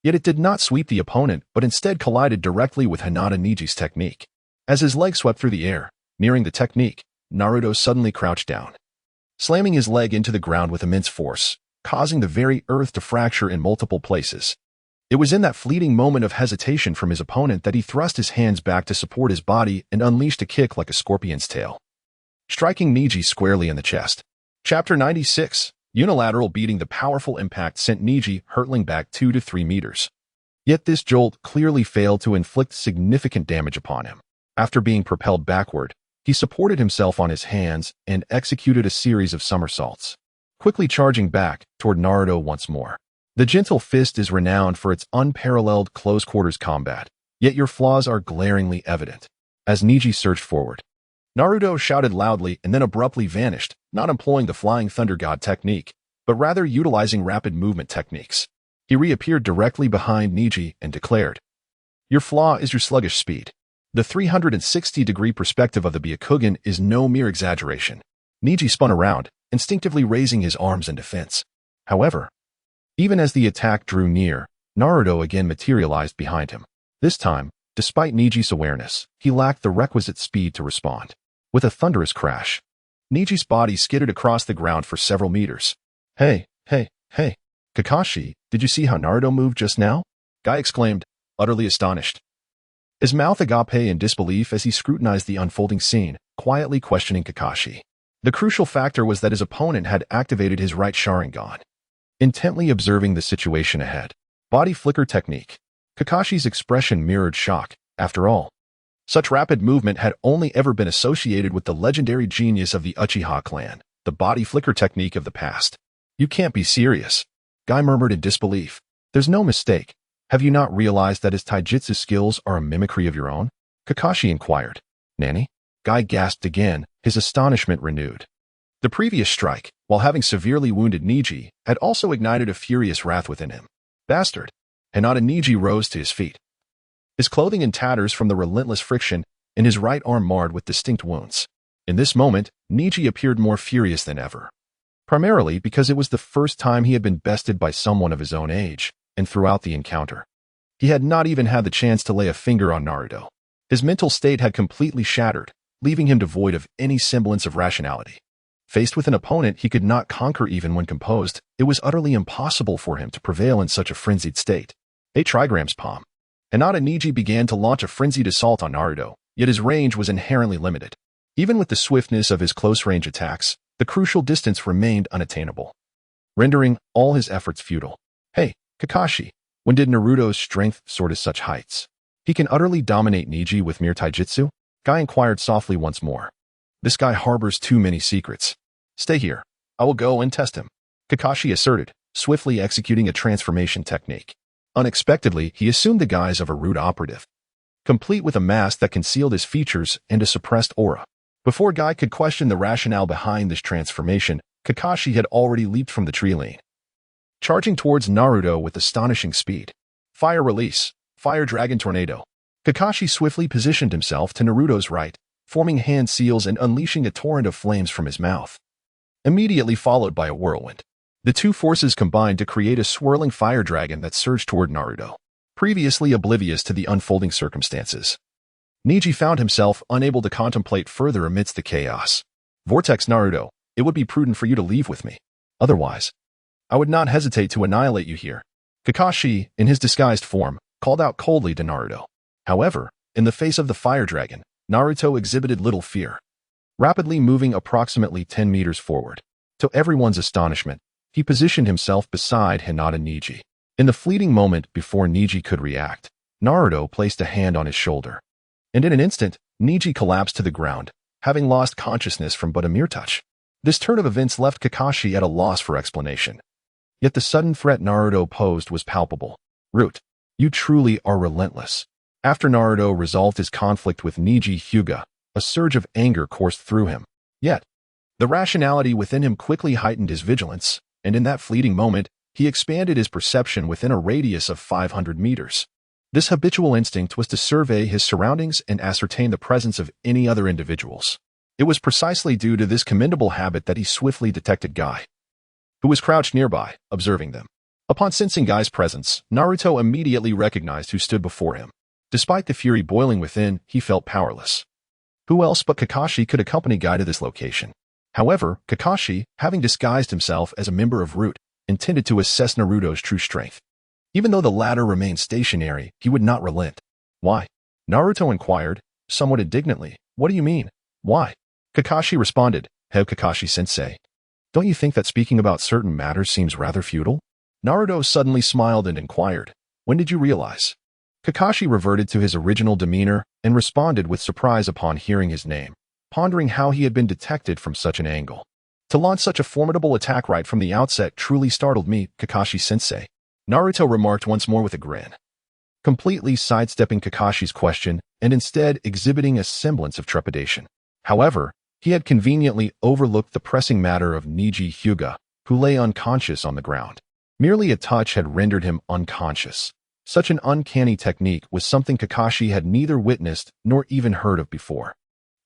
A: Yet it did not sweep the opponent, but instead collided directly with Hinata Neji's technique. As his leg swept through the air, nearing the technique, Naruto suddenly crouched down, slamming his leg into the ground with immense force, causing the very earth to fracture in multiple places. It was in that fleeting moment of hesitation from his opponent that he thrust his hands back to support his body and unleashed a kick like a scorpion's tail, striking Neji squarely in the chest. Chapter 96. Unilateral beating. The powerful impact sent Neji hurtling back 2 to 3 meters. Yet this jolt clearly failed to inflict significant damage upon him. After being propelled backward, he supported himself on his hands and executed a series of somersaults, quickly charging back toward Naruto once more. The gentle fist is renowned for its unparalleled close-quarters combat, yet your flaws are glaringly evident. As Neji surged forward, Naruto shouted loudly and then abruptly vanished, not employing the Flying Thunder God technique, but rather utilizing rapid movement techniques. He reappeared directly behind Neji and declared, "Your flaw is your sluggish speed." The 360-degree perspective of the Byakugan is no mere exaggeration. Neji spun around, instinctively raising his arms in defense. However, even as the attack drew near, Naruto again materialized behind him. This time, despite Neji's awareness, he lacked the requisite speed to respond. With a thunderous crash, Neji's body skidded across the ground for several meters. Hey, Kakashi, did you see how Naruto moved just now? Guy exclaimed, utterly astonished, his mouth agape in disbelief as he scrutinized the unfolding scene, quietly questioning Kakashi. The crucial factor was that his opponent had activated his right Sharingan. Intently observing the situation ahead. Body flicker technique. Kakashi's expression mirrored shock. After all, such rapid movement had only ever been associated with the legendary genius of the Uchiha clan, the body flicker technique of the past. You can't be serious. Guy murmured in disbelief. There's no mistake. Have you not realized that his taijutsu skills are a mimicry of your own? Kakashi inquired. Nani? Guy gasped again, his astonishment renewed. The previous strike, while having severely wounded Neji, had also ignited a furious wrath within him. Bastard! Hinata Neji rose to his feet, his clothing in tatters from the relentless friction, and his right arm marred with distinct wounds. In this moment, Neji appeared more furious than ever. Primarily because it was the first time he had been bested by someone of his own age, and throughout the encounter, he had not even had the chance to lay a finger on Naruto. His mental state had completely shattered, leaving him devoid of any semblance of rationality. Faced with an opponent he could not conquer even when composed, it was utterly impossible for him to prevail in such a frenzied state. 8 trigrams palm. Hinata Neji began to launch a frenzied assault on Naruto, yet his range was inherently limited. Even with the swiftness of his close-range attacks, the crucial distance remained unattainable, rendering all his efforts futile. Hey, Kakashi, when did Naruto's strength soar to such heights? He can utterly dominate Neji with mere taijutsu? Guy inquired softly once more. This guy harbors too many secrets. Stay here. I will go and test him, Kakashi asserted, swiftly executing a transformation technique. Unexpectedly, he assumed the guise of a rude operative, complete with a mask that concealed his features and a suppressed aura. Before Guy could question the rationale behind this transformation, Kakashi had already leaped from the tree line, charging towards Naruto with astonishing speed. Fire release, Fire Dragon Tornado. Kakashi swiftly positioned himself to Naruto's right, forming hand seals and unleashing a torrent of flames from his mouth, immediately followed by a whirlwind. The two forces combined to create a swirling fire dragon that surged toward Naruto. Previously oblivious to the unfolding circumstances, Neji found himself unable to contemplate further amidst the chaos. Vortex Naruto, it would be prudent for you to leave with me. Otherwise, I would not hesitate to annihilate you here. Kakashi, in his disguised form, called out coldly to Naruto. However, in the face of the fire dragon, Naruto exhibited little fear. Rapidly moving approximately 10 meters forward. To everyone's astonishment, he positioned himself beside Hinata Neji. In the fleeting moment before Neji could react, Naruto placed a hand on his shoulder. And in an instant, Neji collapsed to the ground, having lost consciousness from but a mere touch. This turn of events left Kakashi at a loss for explanation. Yet the sudden threat Naruto posed was palpable. Root, you truly are relentless. After Naruto resolved his conflict with Neji Hyuga, a surge of anger coursed through him. Yet, the rationality within him quickly heightened his vigilance, and in that fleeting moment, he expanded his perception within a radius of 500 meters. This habitual instinct was to survey his surroundings and ascertain the presence of any other individuals. It was precisely due to this commendable habit that he swiftly detected Guy, who was crouched nearby, observing them. Upon sensing Guy's presence, Naruto immediately recognized who stood before him. Despite the fury boiling within, he felt powerless. Who else but Kakashi could accompany Guy to this location? However, Kakashi, having disguised himself as a member of Root, intended to assess Naruto's true strength. Even though the latter remained stationary, he would not relent. Why? Naruto inquired, somewhat indignantly. What do you mean? Why? Kakashi responded, Hey Kakashi-sensei, don't you think that speaking about certain matters seems rather futile? Naruto suddenly smiled and inquired, When did you realize? Kakashi reverted to his original demeanor and responded with surprise upon hearing his name, pondering how he had been detected from such an angle. To launch such a formidable attack right from the outset truly startled me, Kakashi-sensei. Naruto remarked once more with a grin, completely sidestepping Kakashi's question and instead exhibiting a semblance of trepidation. However, he had conveniently overlooked the pressing matter of Neji Hyuga, who lay unconscious on the ground. Merely a touch had rendered him unconscious. Such an uncanny technique was something Kakashi had neither witnessed nor even heard of before.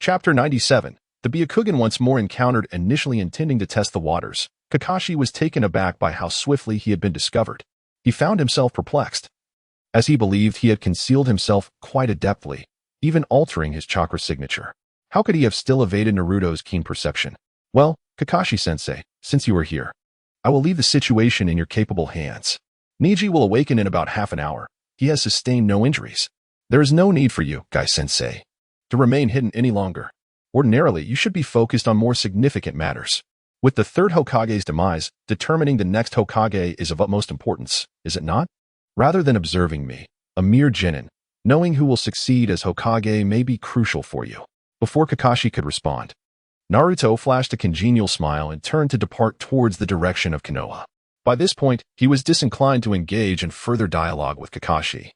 A: Chapter 97. The Byakugan once more encountered. Initially intending to test the waters, Kakashi was taken aback by how swiftly he had been discovered. He found himself perplexed, as he believed he had concealed himself quite adeptly, even altering his chakra signature. How could he have still evaded Naruto's keen perception? Well, Kakashi-sensei, since you are here, I will leave the situation in your capable hands. Neji will awaken in about half an hour. He has sustained no injuries. There is no need for you, Guy-sensei, to remain hidden any longer. Ordinarily, you should be focused on more significant matters. With the third Hokage's demise, determining the next Hokage is of utmost importance, is it not? Rather than observing me, a mere genin, knowing who will succeed as Hokage may be crucial for you. Before Kakashi could respond, Naruto flashed a congenial smile and turned to depart towards the direction of Konoha. By this point, he was disinclined to engage in further dialogue with Kakashi,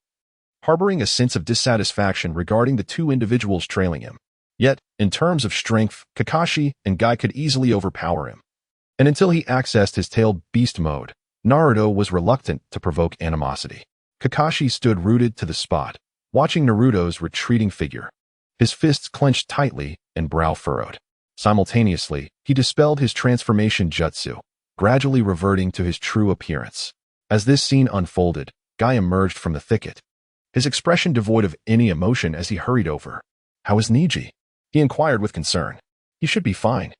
A: harboring a sense of dissatisfaction regarding the two individuals trailing him. Yet, in terms of strength, Kakashi and Guy could easily overpower him. And until he accessed his tailed beast mode, Naruto was reluctant to provoke animosity. Kakashi stood rooted to the spot, watching Naruto's retreating figure, his fists clenched tightly and brow furrowed. Simultaneously, he dispelled his transformation jutsu, gradually reverting to his true appearance. As this scene unfolded, Guy emerged from the thicket, his expression devoid of any emotion as he hurried over. How is Neji? He inquired with concern. He should be fine.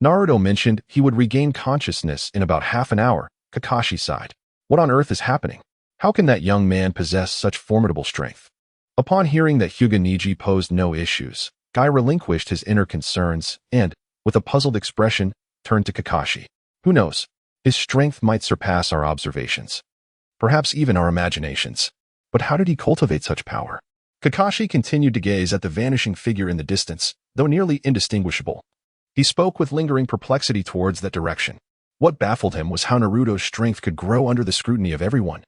A: Naruto mentioned he would regain consciousness in about half an hour. Kakashi sighed. What on earth is happening? How can that young man possess such formidable strength? Upon hearing that Hyuga Neji posed no issues, Guy relinquished his inner concerns and, with a puzzled expression, turned to Kakashi. Who knows? His strength might surpass our observations, perhaps even our imaginations. But how did he cultivate such power? Kakashi continued to gaze at the vanishing figure in the distance, though nearly indistinguishable. He spoke with lingering perplexity towards that direction. What baffled him was how Naruto's strength could grow under the scrutiny of everyone.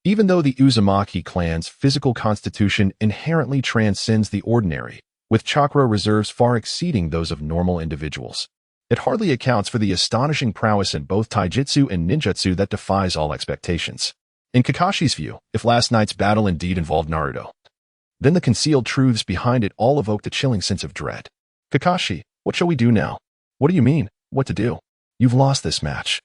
A: Even though the Uzumaki clan's physical constitution inherently transcends the ordinary, with chakra reserves far exceeding those of normal individuals, it hardly accounts for the astonishing prowess in both taijutsu and ninjutsu that defies all expectations. In Kakashi's view, if last night's battle indeed involved Naruto, then the concealed truths behind it all evoked a chilling sense of dread. Kakashi, what shall we do now? What do you mean, what to do? You've lost this match.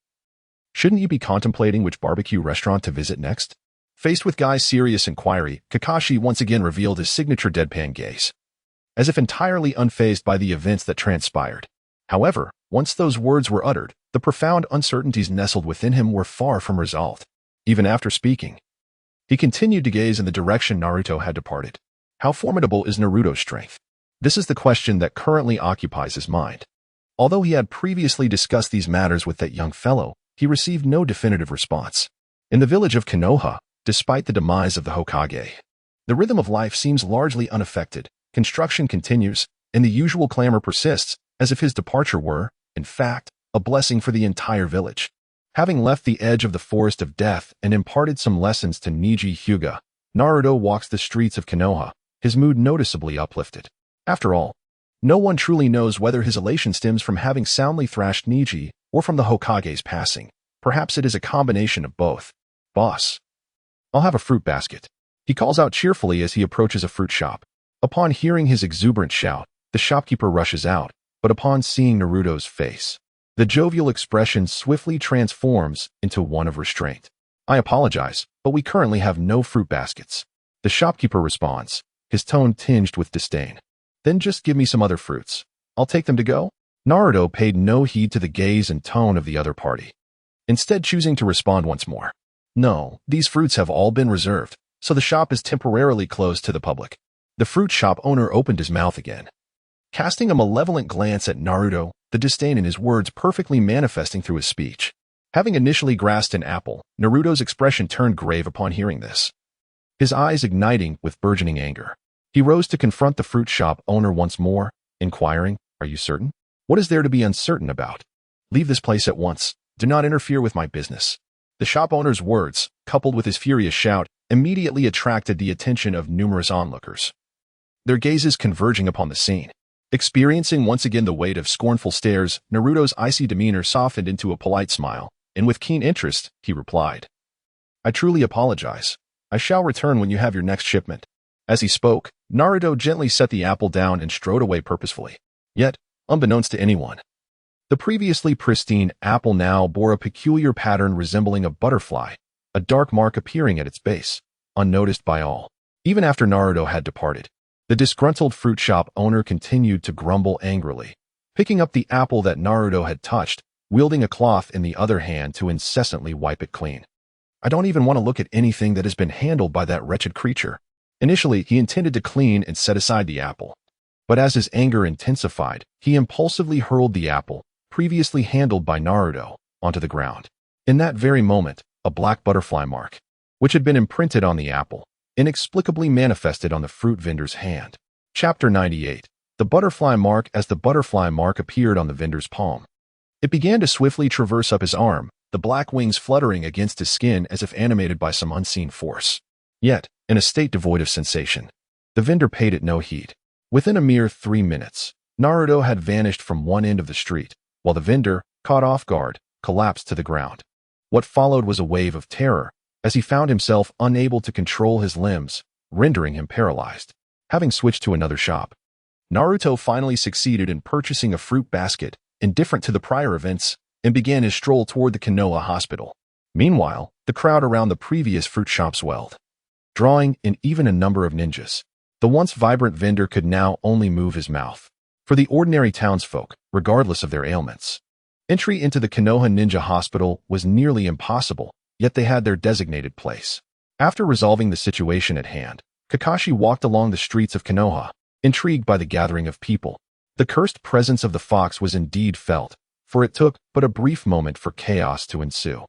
A: Shouldn't you be contemplating which barbecue restaurant to visit next? Faced with Guy's serious inquiry, Kakashi once again revealed his signature deadpan gaze, as if entirely unfazed by the events that transpired. However, Once those words were uttered, the profound uncertainties nestled within him were far from resolved. Even after speaking, he continued to gaze in the direction Naruto had departed. How formidable is Naruto's strength? This is the question that currently occupies his mind. Although he had previously discussed these matters with that young fellow, he received no definitive response. In the village of Konoha, despite the demise of the Hokage, the rhythm of life seems largely unaffected. Construction continues, and the usual clamor persists, as if his departure were, in fact, a blessing for the entire village. Having left the edge of the forest of death and imparted some lessons to Niji Hyuga, Naruto walks the streets of Konoha, his mood noticeably uplifted. After all, no one truly knows whether his elation stems from having soundly thrashed Niji or from the Hokage's passing. Perhaps it is a combination of both. Boss, I'll have a fruit basket, he calls out cheerfully as he approaches a fruit shop. Upon hearing his exuberant shout, the shopkeeper rushes out, but upon seeing Naruto's face, the jovial expression swiftly transforms into one of restraint. I apologize, but we currently have no fruit baskets. The shopkeeper responds, his tone tinged with disdain. Then just give me some other fruits. I'll take them to go. Naruto paid no heed to the gaze and tone of the other party, instead choosing to respond once more. No, these fruits have all been reserved, so the shop is temporarily closed to the public. The fruit shop owner opened his mouth again, casting a malevolent glance at Naruto, the disdain in his words perfectly manifesting through his speech. Having initially grasped an apple, Naruto's expression turned grave upon hearing this, his eyes igniting with burgeoning anger. He rose to confront the fruit shop owner once more, inquiring, "Are you certain? What is there to be uncertain about? Leave this place at once. Do not interfere with my business." The shop owner's words, coupled with his furious shout, immediately attracted the attention of numerous onlookers, their gazes converging upon the scene. Experiencing once again the weight of scornful stares, Naruto's icy demeanor softened into a polite smile, and with keen interest, he replied, "I truly apologize. I shall return when you have your next shipment." As he spoke, Naruto gently set the apple down and strode away purposefully. Yet, unbeknownst to anyone, the previously pristine apple now bore a peculiar pattern resembling a butterfly, a dark mark appearing at its base, unnoticed by all. Even after Naruto had departed, the disgruntled fruit shop owner continued to grumble angrily, picking up the apple that Naruto had touched, wielding a cloth in the other hand to incessantly wipe it clean. "I don't even want to look at anything that has been handled by that wretched creature." Initially, he intended to clean and set aside the apple, but as his anger intensified, he impulsively hurled the apple, previously handled by Naruto, onto the ground. In that very moment, a black butterfly mark, which had been imprinted on the apple, inexplicably manifested on the fruit vendor's hand. Chapter 98. The butterfly mark. As the butterfly mark appeared on the vendor's palm, it began to swiftly traverse up his arm, the black wings fluttering against his skin as if animated by some unseen force. Yet, in a state devoid of sensation, the vendor paid it no heed. Within a mere 3 minutes, Naruto had vanished from one end of the street, while the vendor, caught off guard, collapsed to the ground. What followed was a wave of terror, as he found himself unable to control his limbs, rendering him paralyzed. Having switched to another shop, Naruto finally succeeded in purchasing a fruit basket, indifferent to the prior events, and began his stroll toward the Konoha hospital. Meanwhile, the crowd around the previous fruit shop swelled, drawing in even a number of ninjas. The once vibrant vendor could now only move his mouth. For the ordinary townsfolk, regardless of their ailments, entry into the Konoha Ninja Hospital was nearly impossible, yet they had their designated place. After resolving the situation at hand, Kakashi walked along the streets of Konoha, intrigued by the gathering of people. The cursed presence of the fox was indeed felt, for it took but a brief moment for chaos to ensue.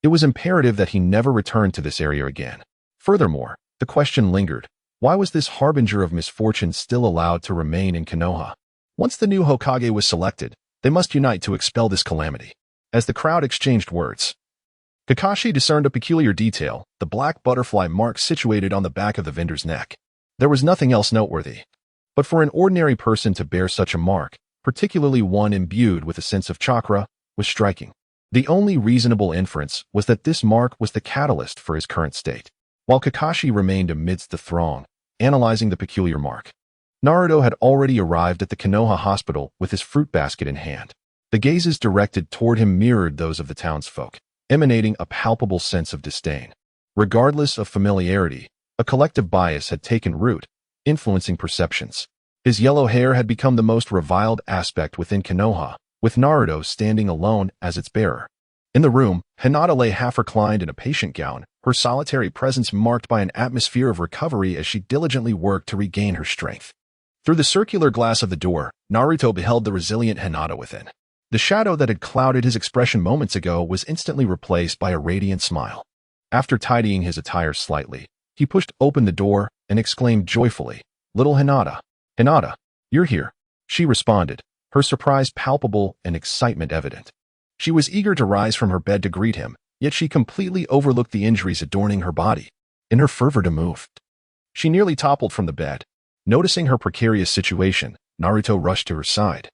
A: It was imperative that he never return to this area again. Furthermore, the question lingered, why was this harbinger of misfortune still allowed to remain in Konoha? Once the new Hokage was selected, they must unite to expel this calamity. As the crowd exchanged words, Kakashi discerned a peculiar detail, the black butterfly mark situated on the back of the vendor's neck. There was nothing else noteworthy, but for an ordinary person to bear such a mark, particularly one imbued with a sense of chakra, was striking. The only reasonable inference was that this mark was the catalyst for his current state. While Kakashi remained amidst the throng, analyzing the peculiar mark, Naruto had already arrived at the Konoha hospital with his fruit basket in hand. The gazes directed toward him mirrored those of the townsfolk, emanating a palpable sense of disdain. Regardless of familiarity, a collective bias had taken root, influencing perceptions. His yellow hair had become the most reviled aspect within Konoha, with Naruto standing alone as its bearer. In the room, Hinata lay half-reclined in a patient gown, her solitary presence marked by an atmosphere of recovery as she diligently worked to regain her strength. Through the circular glass of the door, Naruto beheld the resilient Hinata within. The shadow that had clouded his expression moments ago was instantly replaced by a radiant smile. After tidying his attire slightly, he pushed open the door and exclaimed joyfully, "Little Hinata, Hinata, you're here." She responded, her surprise palpable and excitement evident. She was eager to rise from her bed to greet him, yet she completely overlooked the injuries adorning her body. In her fervor to move, she nearly toppled from the bed. Noticing her precarious situation, Naruto rushed to her side.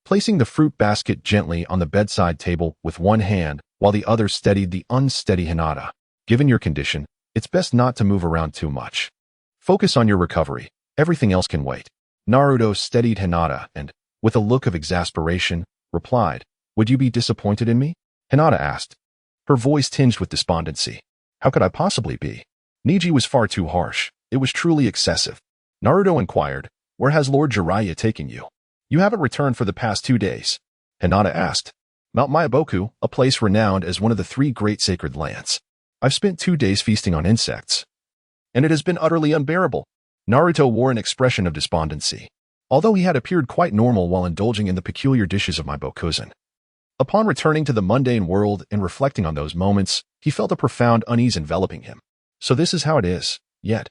A: Placing the fruit basket gently on the bedside table with one hand while the other steadied the unsteady Hinata. "Given your condition, it's best not to move around too much. Focus on your recovery. Everything else can wait." Naruto steadied Hinata and, with a look of exasperation, replied, "Would you be disappointed in me?" Hinata asked, her voice tinged with despondency. "How could I possibly be? Niji was far too harsh. It was truly excessive." Naruto inquired, "Where has Lord Jiraiya taken you? You haven't returned for the past 2 days." Hinata asked, "Mount Myaboku, a place renowned as one of the 3 great sacred lands. I've spent 2 days feasting on insects, and it has been utterly unbearable." Naruto wore an expression of despondency, although he had appeared quite normal while indulging in the peculiar dishes of Myabokuzen. Upon returning to the mundane world and reflecting on those moments, he felt a profound unease enveloping him. So this is how it is, yet.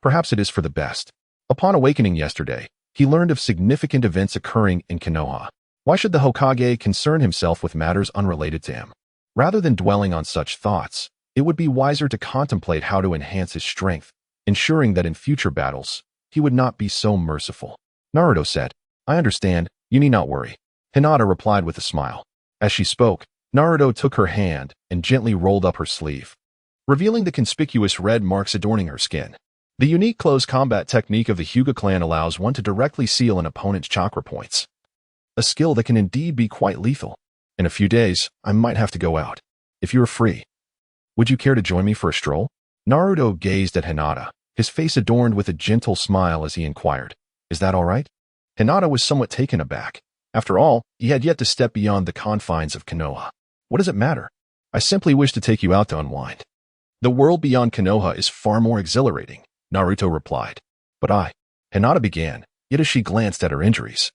A: Perhaps it is for the best. Upon awakening yesterday, he learned of significant events occurring in Konoha. Why should the Hokage concern himself with matters unrelated to him? Rather than dwelling on such thoughts, it would be wiser to contemplate how to enhance his strength, ensuring that in future battles, he would not be so merciful. Naruto said, "I understand, you need not worry." Hinata replied with a smile. As she spoke, Naruto took her hand and gently rolled up her sleeve, revealing the conspicuous red marks adorning her skin. The unique close combat technique of the Hyuga clan allows one to directly seal an opponent's chakra points, a skill that can indeed be quite lethal. "In a few days, I might have to go out. If you are free, would you care to join me for a stroll?" Naruto gazed at Hinata, his face adorned with a gentle smile as he inquired, "Is that all right?" Hinata was somewhat taken aback. After all, he had yet to step beyond the confines of Konoha. "What does it matter? I simply wish to take you out to unwind." "The world beyond Konoha is far more exhilarating," Naruto replied. "But Hinata began, yet as she glanced at her injuries,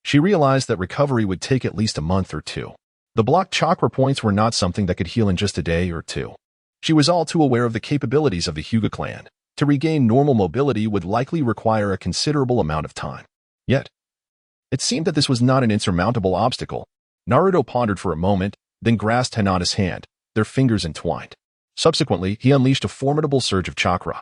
A: she realized that recovery would take at least a month or 2. The blocked chakra points were not something that could heal in just a day or 2. She was all too aware of the capabilities of the Hyuga clan. To regain normal mobility would likely require a considerable amount of time. Yet, it seemed that this was not an insurmountable obstacle. Naruto pondered for a moment, then grasped Hinata's hand, their fingers entwined. Subsequently, he unleashed a formidable surge of chakra,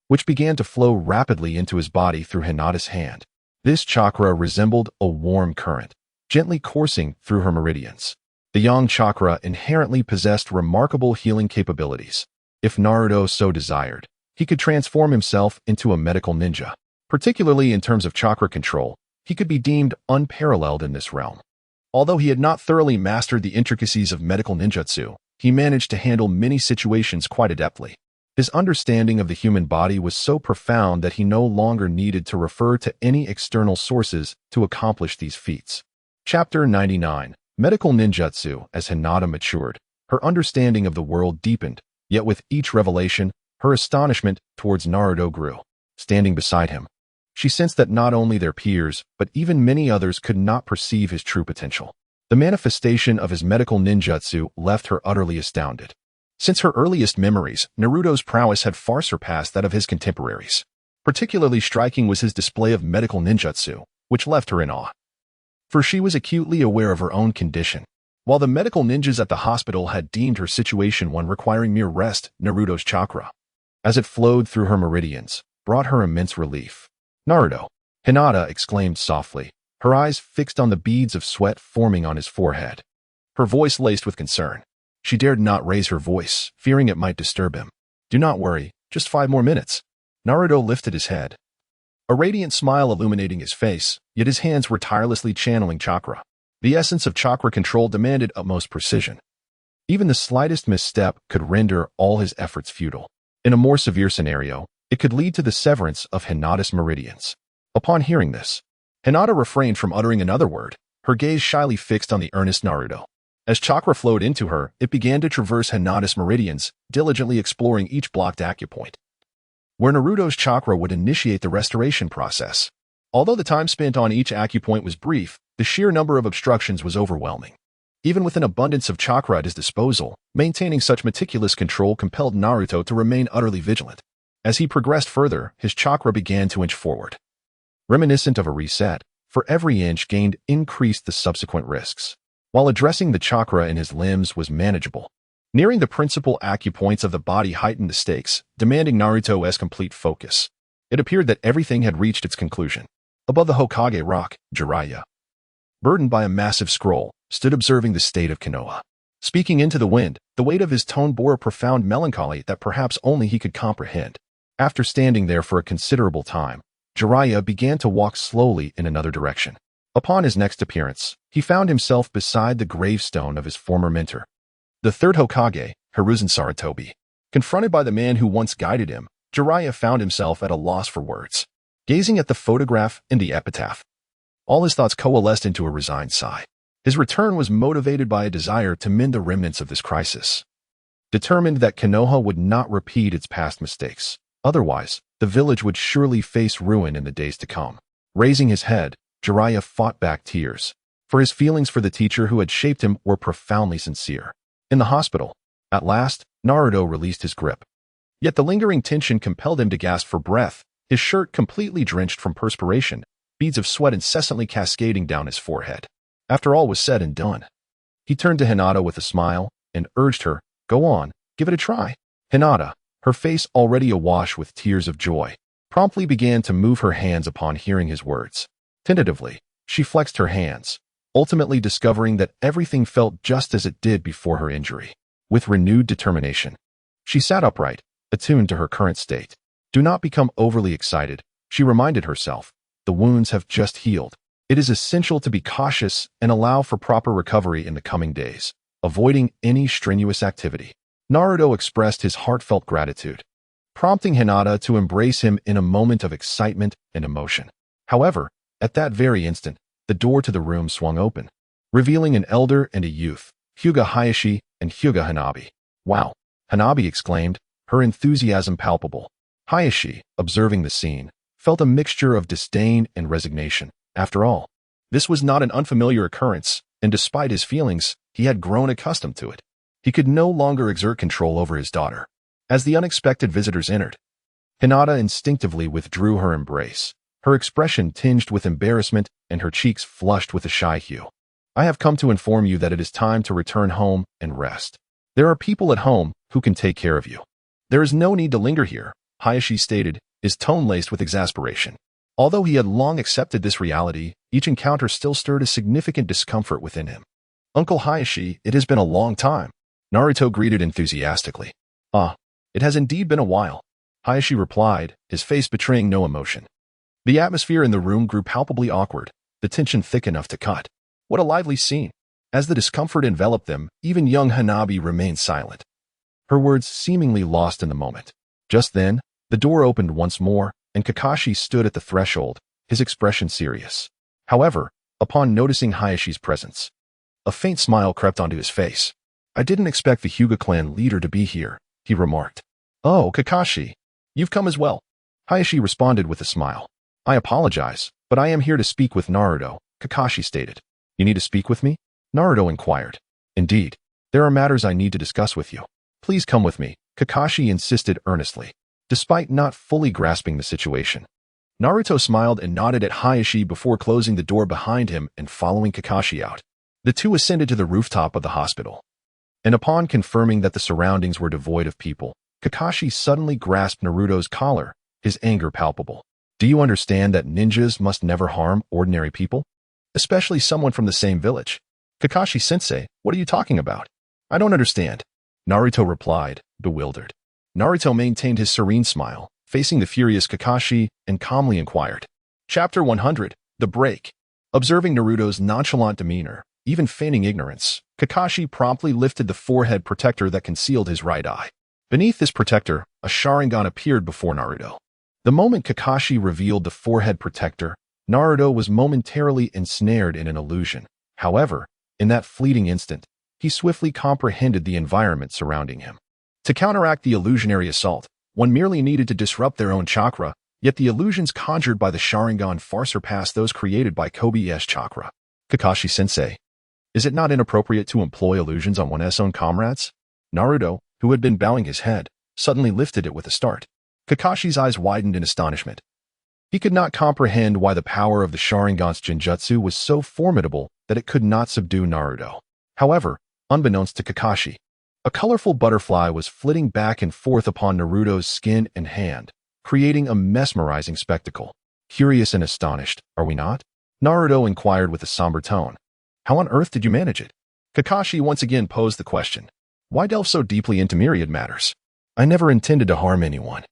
A: which began to flow rapidly into his body through Hinata's hand. This chakra resembled a warm current, gently coursing through her meridians. The yang chakra inherently possessed remarkable healing capabilities. If Naruto so desired, he could transform himself into a medical ninja. Particularly in terms of chakra control, he could be deemed unparalleled in this realm. Although he had not thoroughly mastered the intricacies of medical ninjutsu, he managed to handle many situations quite adeptly. His understanding of the human body was so profound that he no longer needed to refer to any external sources to accomplish these feats. Chapter 99. Medical Ninjutsu. As Hinata matured, her understanding of the world deepened, yet with each revelation, her astonishment towards Naruto grew. Standing beside him, she sensed that not only their peers, but even many others could not perceive his true potential. The manifestation of his medical ninjutsu left her utterly astounded. Since her earliest memories, Naruto's prowess had far surpassed that of his contemporaries. Particularly striking was his display of medical ninjutsu, which left her in awe. For she was acutely aware of her own condition. While the medical ninjas at the hospital had deemed her situation one requiring mere rest, Naruto's chakra, as it flowed through her meridians, brought her immense relief. "Naruto!" Hinata exclaimed softly, her eyes fixed on the beads of sweat forming on his forehead. Her voice laced with concern. She dared not raise her voice, fearing it might disturb him. "Do not worry, just 5 more minutes." Naruto lifted his head, a radiant smile illuminating his face, yet his hands were tirelessly channeling chakra. The essence of chakra control demanded utmost precision. Even the slightest misstep could render all his efforts futile. In a more severe scenario, it could lead to the severance of Hinata's meridians. Upon hearing this, Hinata refrained from uttering another word, her gaze shyly fixed on the earnest Naruto. As chakra flowed into her, it began to traverse Hinata's meridians, diligently exploring each blocked acupoint, where Naruto's chakra would initiate the restoration process. Although the time spent on each acupoint was brief, the sheer number of obstructions was overwhelming. Even with an abundance of chakra at his disposal, maintaining such meticulous control compelled Naruto to remain utterly vigilant. As he progressed further, his chakra began to inch forward. Reminiscent of a reset, for every inch gained increased the subsequent risks. While addressing the chakra in his limbs was manageable, nearing the principal acupoints of the body heightened the stakes, demanding Naruto's complete focus. It appeared that everything had reached its conclusion. Above the Hokage rock, Jiraiya, burdened by a massive scroll, stood observing the state of Konoha. Speaking into the wind, the weight of his tone bore a profound melancholy that perhaps only he could comprehend. After standing there for a considerable time, Jiraiya began to walk slowly in another direction. Upon his next appearance, he found himself beside the gravestone of his former mentor, the third Hokage, Hiruzen Sarutobi. Confronted by the man who once guided him, Jiraiya found himself at a loss for words. Gazing at the photograph and the epitaph, all his thoughts coalesced into a resigned sigh. His return was motivated by a desire to mend the remnants of this crisis. Determined that Konoha would not repeat its past mistakes. Otherwise, the village would surely face ruin in the days to come. Raising his head, Jiraiya fought back tears, for his feelings for the teacher who had shaped him were profoundly sincere. In the hospital, at last, Naruto released his grip. Yet the lingering tension compelled him to gasp for breath, his shirt completely drenched from perspiration, beads of sweat incessantly cascading down his forehead. After all was said and done, he turned to Hinata with a smile and urged her, "Go on, give it a try." Hinata, her face already awash with tears of joy, promptly began to move her hands upon hearing his words. Tentatively, she flexed her hands, ultimately discovering that everything felt just as it did before her injury. With renewed determination, she sat upright, attuned to her current state. Do not become overly excited, she reminded herself. The wounds have just healed. It is essential to be cautious and allow for proper recovery in the coming days, avoiding any strenuous activity. Naruto expressed his heartfelt gratitude, prompting Hinata to embrace him in a moment of excitement and emotion. However, at that very instant, the door to the room swung open, revealing an elder and a youth, Hyuga Hayashi and Hyuga Hanabi. "Wow!" Hanabi exclaimed, her enthusiasm palpable. Hayashi, observing the scene, felt a mixture of disdain and resignation. After all, this was not an unfamiliar occurrence, and despite his feelings, he had grown accustomed to it. He could no longer exert control over his daughter. As the unexpected visitors entered, Hinata instinctively withdrew her embrace, her expression tinged with embarrassment and her cheeks flushed with a shy hue. "I have come to inform you that it is time to return home and rest. There are people at home who can take care of you. There is no need to linger here," Hayashi stated, his tone laced with exasperation. Although he had long accepted this reality, each encounter still stirred a significant discomfort within him. "Uncle Hayashi, it has been a long time," Naruto greeted enthusiastically. "Ah, it has indeed been a while," Hayashi replied, his face betraying no emotion. The atmosphere in the room grew palpably awkward, the tension thick enough to cut. What a lively scene. As the discomfort enveloped them, even young Hanabi remained silent, her words seemingly lost in the moment. Just then, the door opened once more, and Kakashi stood at the threshold, his expression serious. However, upon noticing Hayashi's presence, a faint smile crept onto his face. "I didn't expect the Hyuga clan leader to be here," he remarked. "Oh, Kakashi, you've come as well," Hayashi responded with a smile. "I apologize, but I am here to speak with Naruto," Kakashi stated. "You need to speak with me?" Naruto inquired. "Indeed, there are matters I need to discuss with you. Please come with me," Kakashi insisted earnestly. Despite not fully grasping the situation, Naruto smiled and nodded at Hayashi before closing the door behind him and following Kakashi out. The two ascended to the rooftop of the hospital, and upon confirming that the surroundings were devoid of people, Kakashi suddenly grasped Naruto's collar, his anger palpable. "Do you understand that ninjas must never harm ordinary people? Especially someone from the same village?" "Kakashi-sensei, what are you talking about? I don't understand," Naruto replied, bewildered. Naruto maintained his serene smile, facing the furious Kakashi, and calmly inquired. Chapter 100, The Break. Observing Naruto's nonchalant demeanor, even feigning ignorance, Kakashi promptly lifted the forehead protector that concealed his right eye. Beneath this protector, a Sharingan appeared before Naruto. The moment Kakashi revealed the forehead protector, Naruto was momentarily ensnared in an illusion, However, in that fleeting instant, he swiftly comprehended the environment surrounding him. To counteract the illusionary assault, one merely needed to disrupt their own chakra, yet the illusions conjured by the Sharingan far surpassed those created by Kobe's chakra. Kakashi-sensei, is it not inappropriate to employ illusions on one's own comrades? Naruto, who had been bowing his head, suddenly lifted it with a start. Kakashi's eyes widened in astonishment. He could not comprehend why the power of the Sharingan's Ninjutsu was so formidable that it could not subdue Naruto. However, unbeknownst to Kakashi, a colorful butterfly was flitting back and forth upon Naruto's skin and hand, creating a mesmerizing spectacle. Curious and astonished, are we not? Naruto inquired with a somber tone. How on earth did you manage it? Kakashi once again posed the question. Why delve so deeply into myriad matters? I never intended to harm anyone.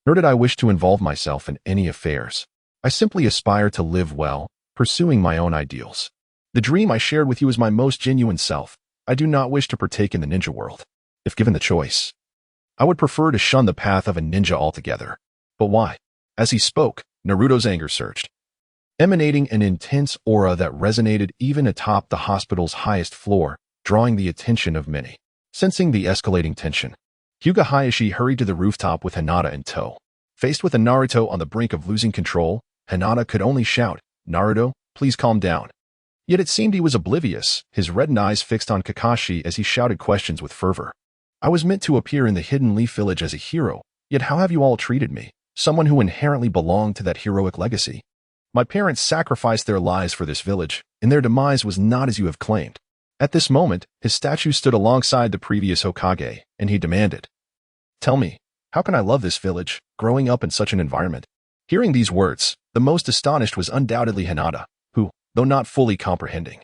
A: Nor did I wish to involve myself in any affairs. I simply aspire to live well, pursuing my own ideals. The dream I shared with you is my most genuine self. I do not wish to partake in the ninja world. If given the choice, I would prefer to shun the path of a ninja altogether. But why? As he spoke, Naruto's anger surged, emanating an intense aura that resonated even atop the hospital's highest floor, drawing the attention of many. Sensing the escalating tension, Hyuga Hayashi hurried to the rooftop with Hinata in tow. Faced with a Naruto on the brink of losing control, Hinata could only shout, Naruto, please calm down. Yet it seemed he was oblivious, his reddened eyes fixed on Kakashi as he shouted questions with fervor. I was meant to appear in the Hidden Leaf Village as a hero, yet how have you all treated me? Someone who inherently belonged to that heroic legacy. My parents sacrificed their lives for this village, and their demise was not as you have claimed. At this moment, his statue stood alongside the previous Hokage, and he demanded, Tell me, how can I love this village, growing up in such an environment? Hearing these words, the most astonished was undoubtedly Hinata, who, though not fully comprehending,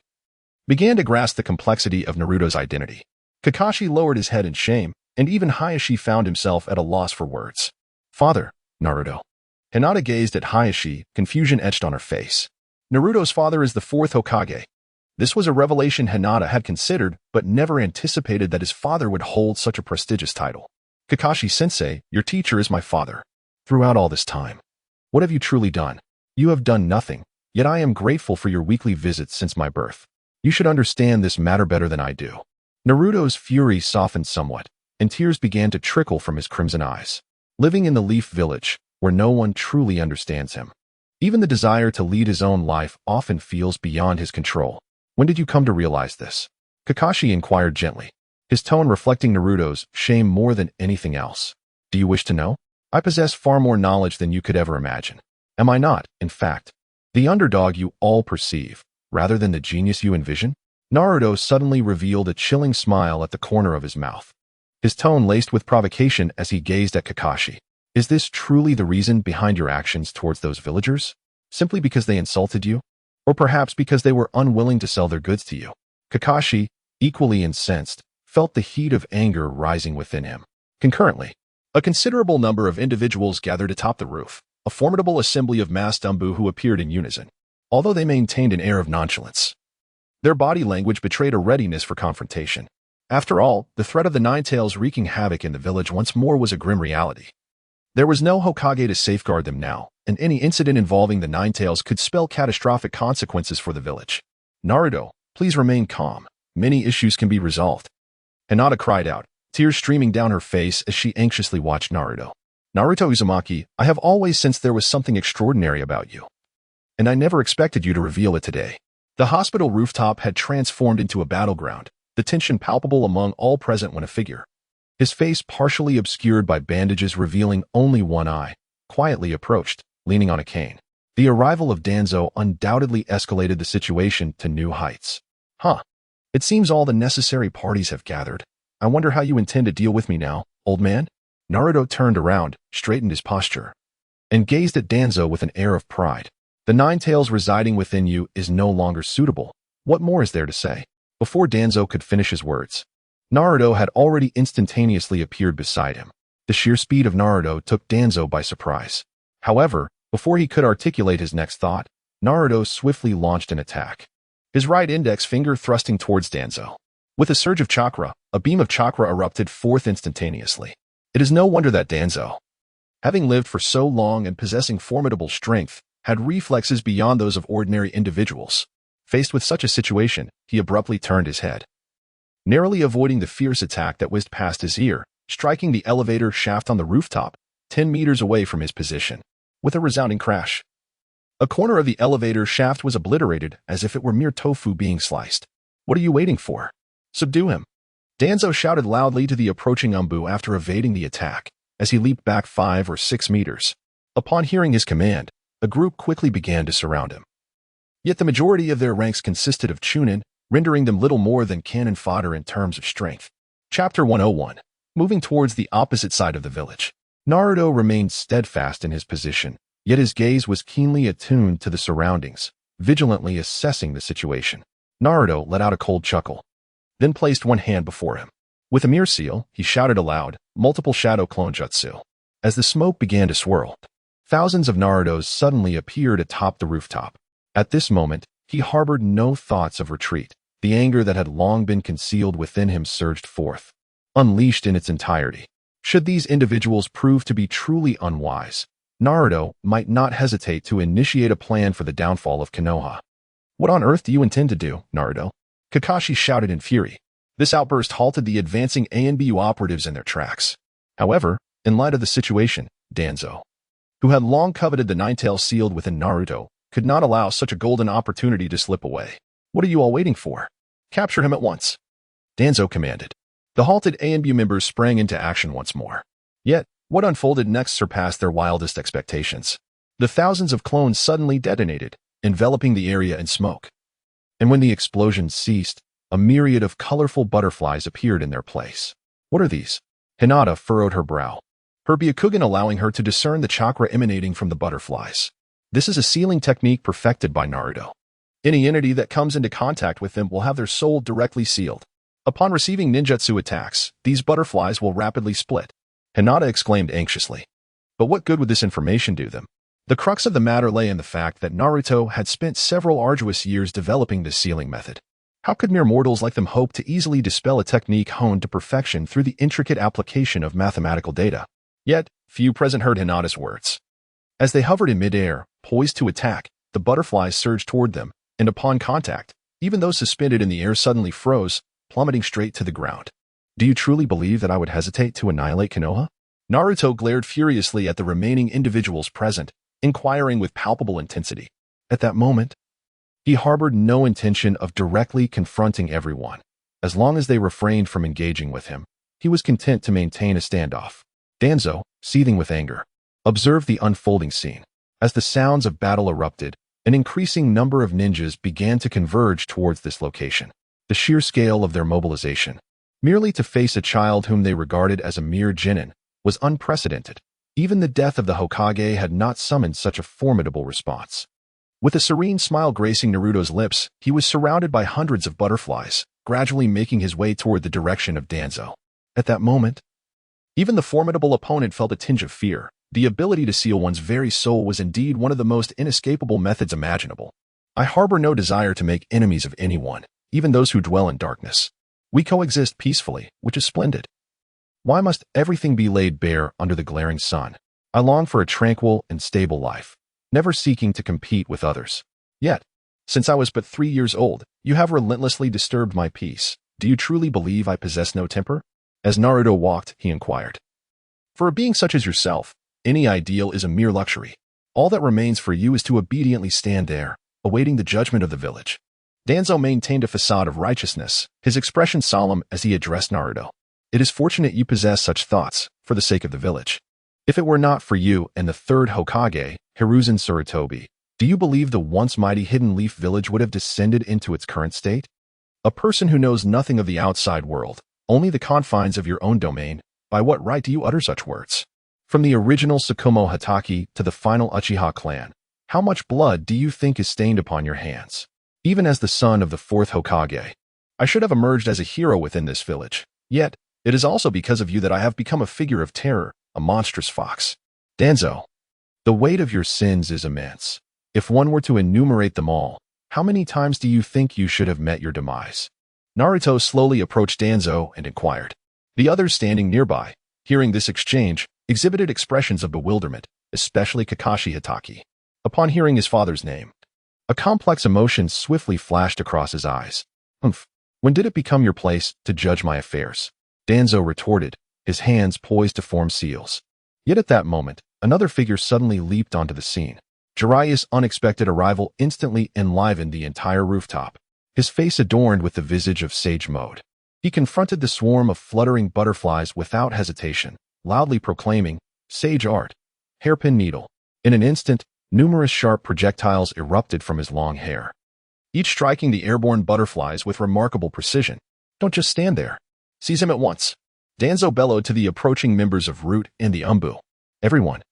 A: began to grasp the complexity of Naruto's identity. Kakashi lowered his head in shame, and even Hayashi found himself at a loss for words. Father, Naruto. Hinata gazed at Hayashi, confusion etched on her face. Naruto's father is the fourth Hokage. This was a revelation Hinata had considered, but never anticipated that his father would hold such a prestigious title. Kakashi-sensei, your teacher is my father. Throughout all this time, what have you truly done? You have done nothing, yet I am grateful for your weekly visits since my birth. You should understand this matter better than I do. Naruto's fury softened somewhat, and tears began to trickle from his crimson eyes. Living in the Leaf Village, where no one truly understands him, even the desire to lead his own life often feels beyond his control. When did you come to realize this? Kakashi inquired gently, his tone reflecting Naruto's shame more than anything else. Do you wish to know? I possess far more knowledge than you could ever imagine. Am I not, in fact, the underdog you all perceive, rather than the genius you envision? Naruto suddenly revealed a chilling smile at the corner of his mouth, his tone laced with provocation as he gazed at Kakashi. Is this truly the reason behind your actions towards those villagers? Simply because they insulted you? Or perhaps because they were unwilling to sell their goods to you? Kakashi, equally incensed, felt the heat of anger rising within him. Concurrently, a considerable number of individuals gathered atop the roof, a formidable assembly of masked Umbu who appeared in unison, although they maintained an air of nonchalance. Their body language betrayed a readiness for confrontation. After all, the threat of the Nine-Tails wreaking havoc in the village once more was a grim reality. There was no Hokage to safeguard them now, and any incident involving the Nine-Tails could spell catastrophic consequences for the village. Naruto, please remain calm. Many issues can be resolved. Hinata cried out, tears streaming down her face as she anxiously watched Naruto. Naruto Uzumaki, I have always sensed there was something extraordinary about you, and I never expected you to reveal it today. The hospital rooftop had transformed into a battleground, the tension palpable among all present when a figure, his face partially obscured by bandages revealing only one eye, quietly approached, leaning on a cane. The arrival of Danzo undoubtedly escalated the situation to new heights. It seems all the necessary parties have gathered. I wonder how you intend to deal with me now, old man? Naruto turned around, straightened his posture, and gazed at Danzo with an air of pride. The Nine-Tails residing within you is no longer suitable. What more is there to say? Before Danzo could finish his words, Naruto had already instantaneously appeared beside him. The sheer speed of Naruto took Danzo by surprise. However, before he could articulate his next thought, Naruto swiftly launched an attack, his right index finger thrusting towards Danzo. With a surge of chakra, a beam of chakra erupted forth instantaneously. It is no wonder that Danzo, having lived for so long and possessing formidable strength, had reflexes beyond those of ordinary individuals. Faced with such a situation, he abruptly turned his head, narrowly avoiding the fierce attack that whizzed past his ear, striking the elevator shaft on the rooftop, 10 meters away from his position. With a resounding crash, a corner of the elevator shaft was obliterated as if it were mere tofu being sliced. "What are you waiting for? Subdue him!" Danzo shouted loudly to the approaching Umbu after evading the attack, as he leaped back 5 or 6 meters. Upon hearing his command, a group quickly began to surround him. Yet the majority of their ranks consisted of Chunin, rendering them little more than cannon fodder in terms of strength. Chapter 101. Moving towards the opposite side of the village. Naruto remained steadfast in his position, yet his gaze was keenly attuned to the surroundings, vigilantly assessing the situation. Naruto let out a cold chuckle, then placed one hand before him. With a mere seal, he shouted aloud, "Multiple shadow clone jutsu." As the smoke began to swirl, thousands of Narutos suddenly appeared atop the rooftop. At this moment, he harbored no thoughts of retreat. The anger that had long been concealed within him surged forth, unleashed in its entirety. Should these individuals prove to be truly unwise, Naruto might not hesitate to initiate a plan for the downfall of Konoha. "What on earth do you intend to do, Naruto?" Kakashi shouted in fury. This outburst halted the advancing ANBU operatives in their tracks. However, in light of the situation, Danzo, who had long coveted the nine-tail sealed within Naruto, could not allow such a golden opportunity to slip away. "What are you all waiting for? Capture him at once!" Danzo commanded. The halted ANBU members sprang into action once more. Yet, what unfolded next surpassed their wildest expectations. The thousands of clones suddenly detonated, enveloping the area in smoke. And when the explosion ceased, a myriad of colorful butterflies appeared in their place. "What are these?" Hinata furrowed her brow, her Byakugan allowing her to discern the chakra emanating from the butterflies. This is a sealing technique perfected by Naruto. Any entity that comes into contact with them will have their soul directly sealed. Upon receiving ninjutsu attacks, these butterflies will rapidly split. Hinata exclaimed anxiously. But what good would this information do them? The crux of the matter lay in the fact that Naruto had spent several arduous years developing this sealing method. How could mere mortals like them hope to easily dispel a technique honed to perfection through the intricate application of mathematical data? Yet, few present heard Hinata's words. As they hovered in midair, poised to attack, the butterflies surged toward them, and upon contact, even those suspended in the air suddenly froze, plummeting straight to the ground. "Do you truly believe that I would hesitate to annihilate Konoha?" Naruto glared furiously at the remaining individuals present, inquiring with palpable intensity. At that moment, he harbored no intention of directly confronting everyone. As long as they refrained from engaging with him, he was content to maintain a standoff. Danzo, seething with anger, observed the unfolding scene. As the sounds of battle erupted, an increasing number of ninjas began to converge towards this location. The sheer scale of their mobilization, merely to face a child whom they regarded as a mere genin, was unprecedented. Even the death of the Hokage had not summoned such a formidable response. With a serene smile gracing Naruto's lips, he was surrounded by hundreds of butterflies, gradually making his way toward the direction of Danzo. At that moment, even the formidable opponent felt a tinge of fear. The ability to seal one's very soul was indeed one of the most inescapable methods imaginable. "I harbor no desire to make enemies of anyone, even those who dwell in darkness. We coexist peacefully, which is splendid. Why must everything be laid bare under the glaring sun? I long for a tranquil and stable life, never seeking to compete with others. Yet, since I was but 3 years old, you have relentlessly disturbed my peace. Do you truly believe I possess no temper?" As Naruto walked, he inquired. "For a being such as yourself, any ideal is a mere luxury. All that remains for you is to obediently stand there, awaiting the judgment of the village." Danzo maintained a facade of righteousness, his expression solemn as he addressed Naruto. "It is fortunate you possess such thoughts, for the sake of the village. If it were not for you and the third Hokage, Hiruzen Sarutobi, do you believe the once mighty Hidden Leaf village would have descended into its current state? A person who knows nothing of the outside world, only the confines of your own domain, by what right do you utter such words? From the original Tsukumo Hatake to the final Uchiha clan, how much blood do you think is stained upon your hands? Even as the son of the fourth Hokage, I should have emerged as a hero within this village. Yet, it is also because of you that I have become a figure of terror, a monstrous fox. Danzo, the weight of your sins is immense. If one were to enumerate them all, how many times do you think you should have met your demise?" Naruto slowly approached Danzo and inquired. The others standing nearby, hearing this exchange, exhibited expressions of bewilderment, especially Kakashi Hatake. Upon hearing his father's name, A complex emotion swiftly flashed across his eyes. Humph. When did it become your place to judge my affairs? Danzo retorted, his hands poised to form seals. Yet at that moment, another figure suddenly leaped onto the scene. Jiraiya's unexpected arrival instantly enlivened the entire rooftop, his face adorned with the visage of sage mode. He confronted the swarm of fluttering butterflies without hesitation, loudly proclaiming, "Sage art, hairpin needle." In an instant, numerous sharp projectiles erupted from his long hair, each striking the airborne butterflies with remarkable precision. "Don't just stand there. Seize him at once." Danzo bellowed to the approaching members of Root and the Umbu. "Everyone,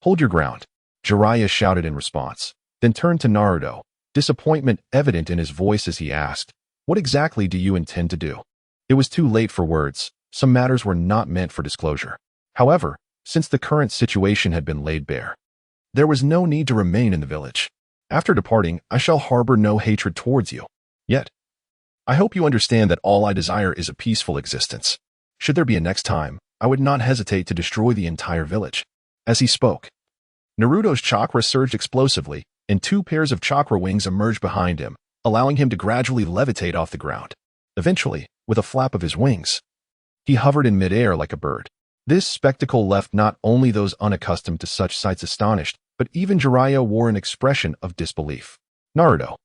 A: hold your ground," Jiraiya shouted in response, then turned to Naruto, disappointment evident in his voice as he asked, "What exactly do you intend to do?" It was too late for words. Some matters were not meant for disclosure. However, since the current situation had been laid bare, there was no need to remain in the village. "After departing, I shall harbor no hatred towards you. Yet, I hope you understand that all I desire is a peaceful existence. Should there be a next time, I would not hesitate to destroy the entire village." As he spoke, Naruto's chakra surged explosively, and 2 pairs of chakra wings emerged behind him, allowing him to gradually levitate off the ground. Eventually, with a flap of his wings, he hovered in midair like a bird. This spectacle left not only those unaccustomed to such sights astonished, but even Jiraiya wore an expression of disbelief. "Naruto!"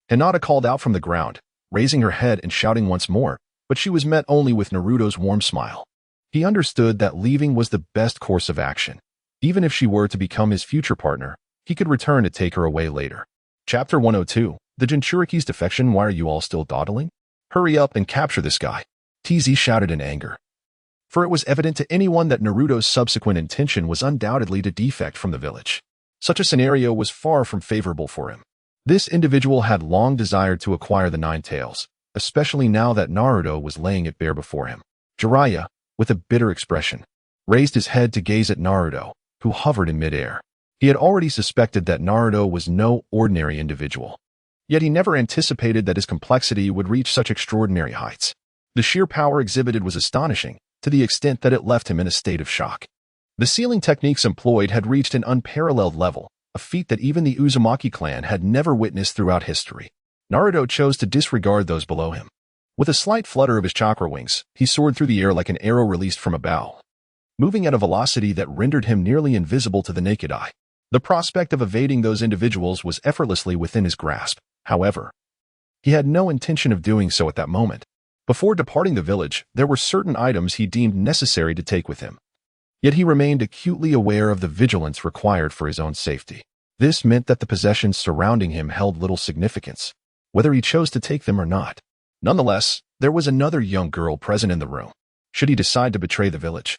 A: Hinata called out from the ground, raising her head and shouting once more, but she was met only with Naruto's warm smile. He understood that leaving was the best course of action. Even if she were to become his future partner, he could return to take her away later. Chapter 102, The Jinchuriki's Defection. Why are you all still dawdling? Hurry up and capture this guy, TZ shouted in anger. For it was evident to anyone that Naruto's subsequent intention was undoubtedly to defect from the village. Such a scenario was far from favorable for him. This individual had long desired to acquire the 9 tails, especially now that Naruto was laying it bare before him. Jiraiya, with a bitter expression, raised his head to gaze at Naruto, who hovered in midair. He had already suspected that Naruto was no ordinary individual. Yet he never anticipated that his complexity would reach such extraordinary heights. The sheer power exhibited was astonishing, to the extent that it left him in a state of shock. The sealing techniques employed had reached an unparalleled level, a feat that even the Uzumaki clan had never witnessed throughout history. Naruto chose to disregard those below him. With a slight flutter of his chakra wings, he soared through the air like an arrow released from a bow, moving at a velocity that rendered him nearly invisible to the naked eye. The prospect of evading those individuals was effortlessly within his grasp. However, he had no intention of doing so at that moment. Before departing the village, there were certain items he deemed necessary to take with him. Yet he remained acutely aware of the vigilance required for his own safety. This meant that the possessions surrounding him held little significance, whether he chose to take them or not. Nonetheless, there was another young girl present in the room. Should he decide to betray the village,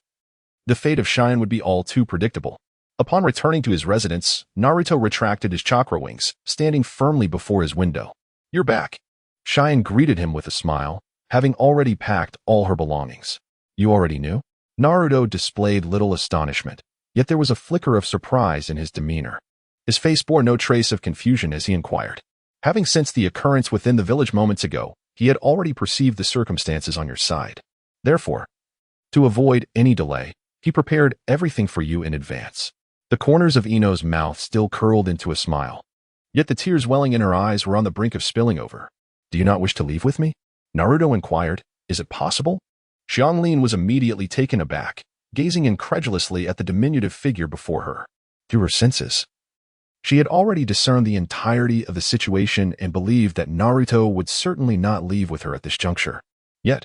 A: the fate of Shine would be all too predictable. Upon returning to his residence, Naruto retracted his chakra wings, standing firmly before his window. "You're back." Shine greeted him with a smile, having already packed all her belongings. "You already knew?" Naruto displayed little astonishment, yet there was a flicker of surprise in his demeanor. His face bore no trace of confusion as he inquired. "Having sensed the occurrence within the village moments ago, he had already perceived the circumstances on your side. Therefore, to avoid any delay, he prepared everything for you in advance." The corners of Ino's mouth still curled into a smile, yet the tears welling in her eyes were on the brink of spilling over. "Do you not wish to leave with me?" Naruto inquired. "Is it possible?" Xianglin was immediately taken aback, gazing incredulously at the diminutive figure before her. Through her senses, she had already discerned the entirety of the situation and believed that Naruto would certainly not leave with her at this juncture. Yet,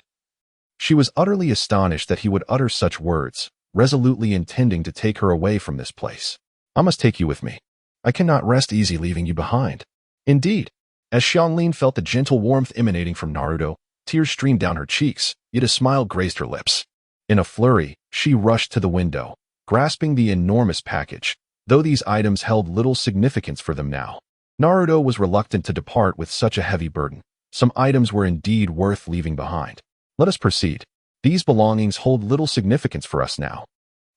A: she was utterly astonished that he would utter such words, resolutely intending to take her away from this place. "I must take you with me. I cannot rest easy leaving you behind." Indeed, as Xianglin felt the gentle warmth emanating from Naruto, tears streamed down her cheeks, yet a smile graced her lips. In a flurry, she rushed to the window, grasping the enormous package, though these items held little significance for them now. Naruto was reluctant to depart with such a heavy burden. Some items were indeed worth leaving behind. "Let us proceed. These belongings hold little significance for us now.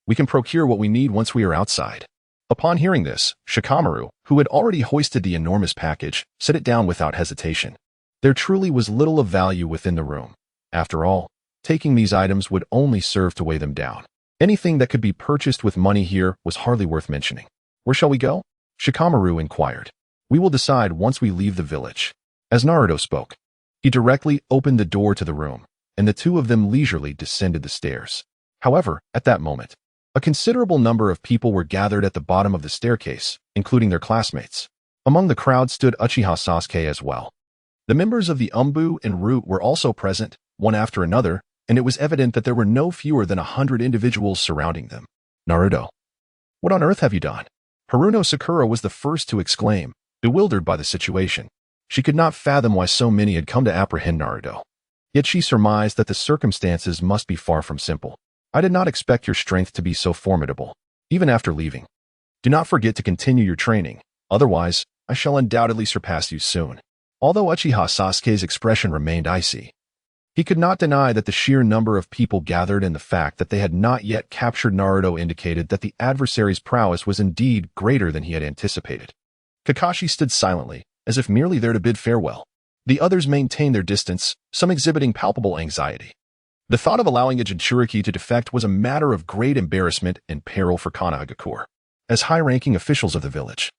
A: We can procure what we need once we are outside." Upon hearing this, Shikamaru, who had already hoisted the enormous package, set it down without hesitation. There truly was little of value within the room. After all, taking these items would only serve to weigh them down. Anything that could be purchased with money here was hardly worth mentioning. "Where shall we go?" Shikamaru inquired. We will decide once we leave the village. As Naruto spoke, he directly opened the door to the room, and the two of them leisurely descended the stairs. However, at that moment, a considerable number of people were gathered at the bottom of the staircase, including their classmates. Among the crowd stood Uchiha Sasuke as well. The members of the Umbu and Root were also present, one after another, and it was evident that there were no fewer than 100 individuals surrounding them. Naruto, what on earth have you done? Haruno Sakura was the first to exclaim, bewildered by the situation. She could not fathom why so many had come to apprehend Naruto. Yet she surmised that the circumstances must be far from simple. I did not expect your strength to be so formidable, even after leaving. Do not forget to continue your training, otherwise, I shall undoubtedly surpass you soon. Although Uchiha Sasuke's expression remained icy, he could not deny that the sheer number of people gathered and the fact that they had not yet captured Naruto indicated that the adversary's prowess was indeed greater than he had anticipated. Kakashi stood silently, as if merely there to bid farewell. The others maintained their distance, some exhibiting palpable anxiety. The thought of allowing a Jinchuriki to defect was a matter of great embarrassment and peril for Konoha. As high-ranking officials of the village,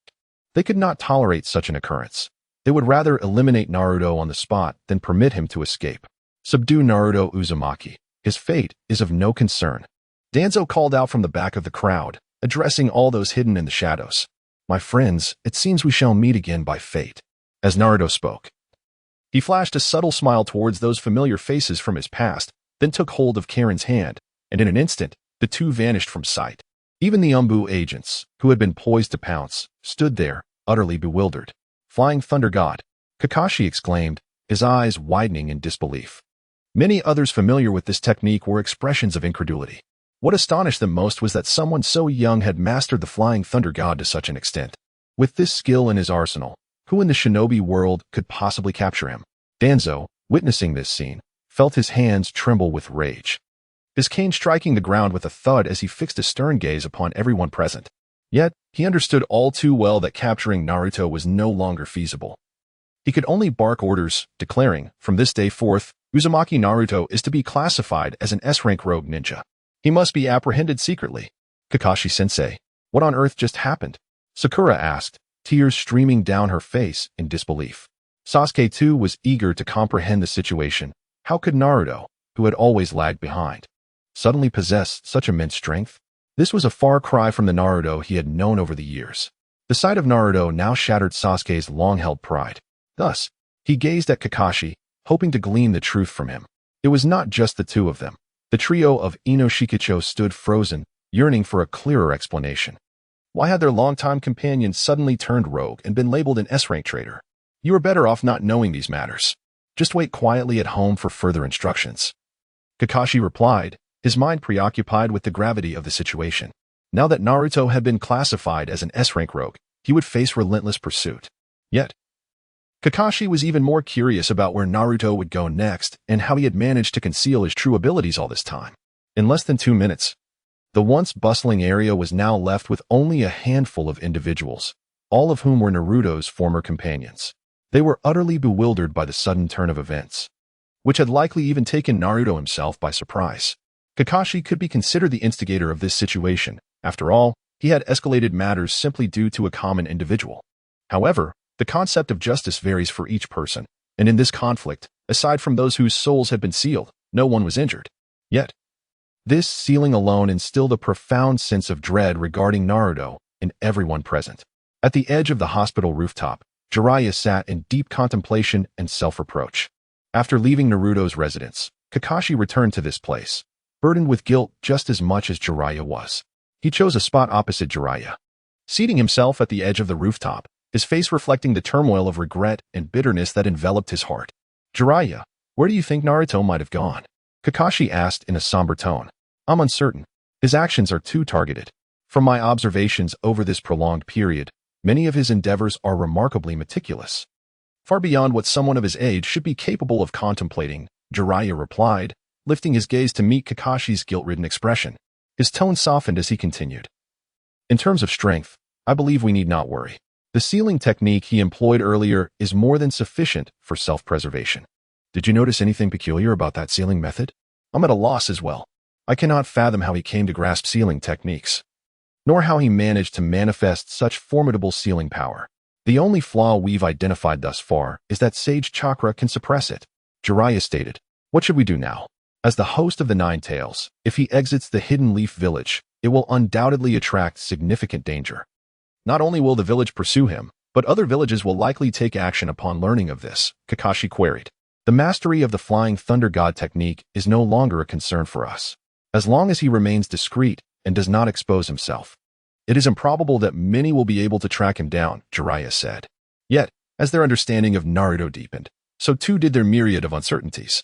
A: they could not tolerate such an occurrence. They would rather eliminate Naruto on the spot than permit him to escape. Subdue Naruto Uzumaki. His fate is of no concern. Danzo called out from the back of the crowd, addressing all those hidden in the shadows. My friends, it seems we shall meet again by fate. As Naruto spoke, he flashed a subtle smile towards those familiar faces from his past, then took hold of Karen's hand, and in an instant, the two vanished from sight. Even the Umbu agents, who had been poised to pounce, stood there, utterly bewildered. Flying Thunder God, Kakashi exclaimed, his eyes widening in disbelief. Many others familiar with this technique were expressions of incredulity. What astonished them most was that someone so young had mastered the Flying Thunder God to such an extent. With this skill in his arsenal, who in the shinobi world could possibly capture him? Danzo, witnessing this scene, felt his hands tremble with rage, his cane striking the ground with a thud as he fixed a stern gaze upon everyone present. Yet, he understood all too well that capturing Naruto was no longer feasible. He could only bark orders, declaring, from this day forth, Uzumaki Naruto is to be classified as an S-rank rogue ninja. He must be apprehended secretly. Kakashi-sensei, what on earth just happened? Sakura asked, tears streaming down her face in disbelief. Sasuke too was eager to comprehend the situation. How could Naruto, who had always lagged behind, suddenly possess such immense strength? This was a far cry from the Naruto he had known over the years. The sight of Naruto now shattered Sasuke's long-held pride. Thus, he gazed at Kakashi, hoping to glean the truth from him. It was not just the two of them. The trio of Ino-Shikicho stood frozen, yearning for a clearer explanation. Why had their longtime companion suddenly turned rogue and been labeled an S-rank traitor? You are better off not knowing these matters. Just wait quietly at home for further instructions. Kakashi replied, his mind preoccupied with the gravity of the situation. Now that Naruto had been classified as an S-rank rogue, he would face relentless pursuit. Yet, Kakashi was even more curious about where Naruto would go next and how he had managed to conceal his true abilities all this time. In less than 2 minutes, the once bustling area was now left with only a handful of individuals, all of whom were Naruto's former companions. They were utterly bewildered by the sudden turn of events, which had likely even taken Naruto himself by surprise. Kakashi could be considered the instigator of this situation. After all, he had escalated matters simply due to a common individual. However, the concept of justice varies for each person, and in this conflict, aside from those whose souls had been sealed, no one was injured. Yet, this sealing alone instilled a profound sense of dread regarding Naruto in everyone present. At the edge of the hospital rooftop, Jiraiya sat in deep contemplation and self-reproach. After leaving Naruto's residence, Kakashi returned to this place, burdened with guilt just as much as Jiraiya was. He chose a spot opposite Jiraiya. Seating himself at the edge of the rooftop, his face reflecting the turmoil of regret and bitterness that enveloped his heart. Jiraiya, where do you think Naruto might have gone? Kakashi asked in a somber tone. I'm uncertain. His actions are too targeted. From my observations over this prolonged period, many of his endeavors are remarkably meticulous. Far beyond what someone of his age should be capable of contemplating, Jiraiya replied, lifting his gaze to meet Kakashi's guilt-ridden expression. His tone softened as he continued. In terms of strength, I believe we need not worry. The sealing technique he employed earlier is more than sufficient for self-preservation. Did you notice anything peculiar about that sealing method? I'm at a loss as well. I cannot fathom how he came to grasp sealing techniques, nor how he managed to manifest such formidable sealing power. The only flaw we've identified thus far is that Sage Chakra can suppress it. Jiraiya stated. What should we do now? As the host of the Nine Tails, if he exits the Hidden Leaf Village, it will undoubtedly attract significant danger. Not only will the village pursue him, but other villages will likely take action upon learning of this, Kakashi queried. The mastery of the Flying Thunder God technique is no longer a concern for us. As long as he remains discreet and does not expose himself. It is improbable that many will be able to track him down, Jiraiya said. Yet, as their understanding of Naruto deepened, so too did their myriad of uncertainties.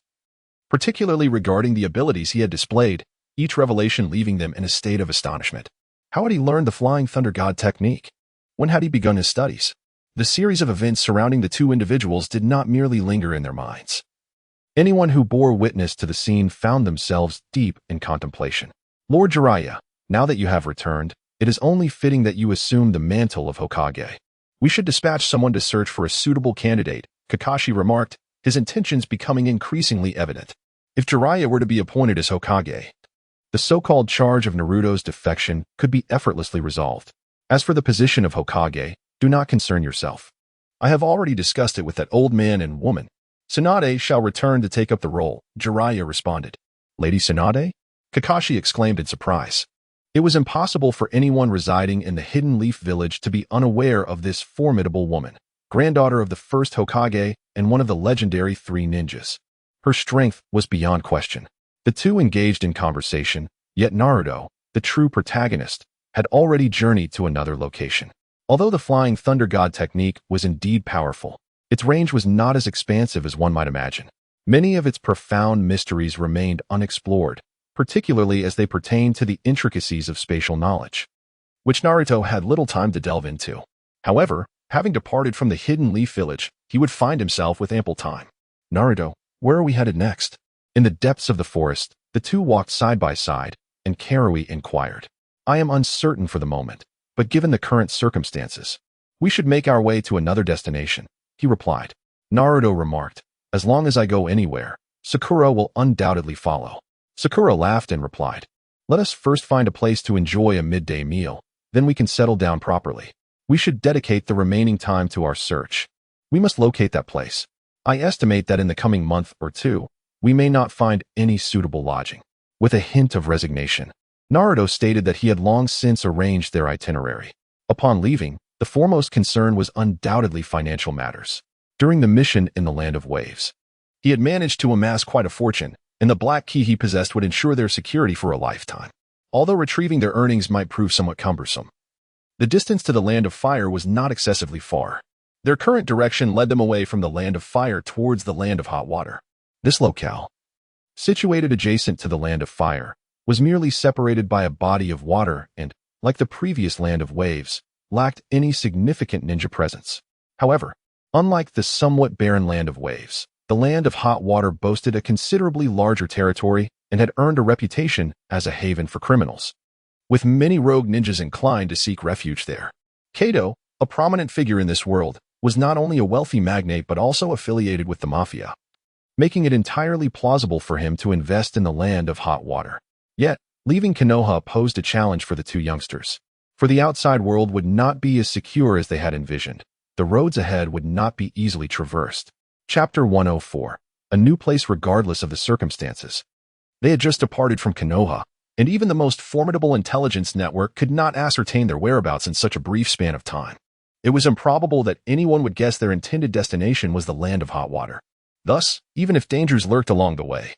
A: Particularly regarding the abilities he had displayed, each revelation leaving them in a state of astonishment. How had he learned the Flying Thunder God technique? When had he begun his studies? The series of events surrounding the two individuals did not merely linger in their minds. Anyone who bore witness to the scene found themselves deep in contemplation. Lord Jiraiya, now that you have returned, it is only fitting that you assume the mantle of Hokage. We should dispatch someone to search for a suitable candidate, Kakashi remarked, his intentions becoming increasingly evident. If Jiraiya were to be appointed as Hokage, the so-called charge of Naruto's defection could be effortlessly resolved. As for the position of Hokage, do not concern yourself. I have already discussed it with that old man and woman. Tsunade shall return to take up the role, Jiraiya responded. Lady Tsunade? Kakashi exclaimed in surprise. It was impossible for anyone residing in the Hidden Leaf Village to be unaware of this formidable woman, granddaughter of the first Hokage and one of the legendary three ninjas. Her strength was beyond question. The two engaged in conversation, yet Naruto, the true protagonist, had already journeyed to another location. Although the Flying Thunder God technique was indeed powerful, its range was not as expansive as one might imagine. Many of its profound mysteries remained unexplored, particularly as they pertained to the intricacies of spatial knowledge, which Naruto had little time to delve into. However, having departed from the Hidden Leaf Village, he would find himself with ample time. Naruto, where are we headed next? In the depths of the forest, the two walked side by side, and Karui inquired. I am uncertain for the moment, but given the current circumstances, we should make our way to another destination, he replied. Naruto remarked, as long as I go anywhere, Sakura will undoubtedly follow. Sakura laughed and replied, let us first find a place to enjoy a midday meal, then we can settle down properly. We should dedicate the remaining time to our search. We must locate that place. I estimate that in the coming month or two, we may not find any suitable lodging. With a hint of resignation, Naruto stated that he had long since arranged their itinerary. Upon leaving, the foremost concern was undoubtedly financial matters. During the mission in the Land of Waves, he had managed to amass quite a fortune, and the black key he possessed would ensure their security for a lifetime. Although retrieving their earnings might prove somewhat cumbersome, the distance to the Land of Fire was not excessively far. Their current direction led them away from the Land of Fire towards the Land of Hot Water. This locale, situated adjacent to the Land of Fire, was merely separated by a body of water and, like the previous Land of Waves, lacked any significant ninja presence. However, unlike the somewhat barren Land of Waves, the Land of Hot Water boasted a considerably larger territory and had earned a reputation as a haven for criminals, with many rogue ninjas inclined to seek refuge there. Kato, a prominent figure in this world, was not only a wealthy magnate but also affiliated with the mafia, making it entirely plausible for him to invest in the Land of Hot Water. Yet, leaving Konoha posed a challenge for the two youngsters. For the outside world would not be as secure as they had envisioned. The roads ahead would not be easily traversed. Chapter 104. A new place regardless of the circumstances. They had just departed from Konoha, and even the most formidable intelligence network could not ascertain their whereabouts in such a brief span of time. It was improbable that anyone would guess their intended destination was the Land of Hot Water. Thus, even if dangers lurked along the way,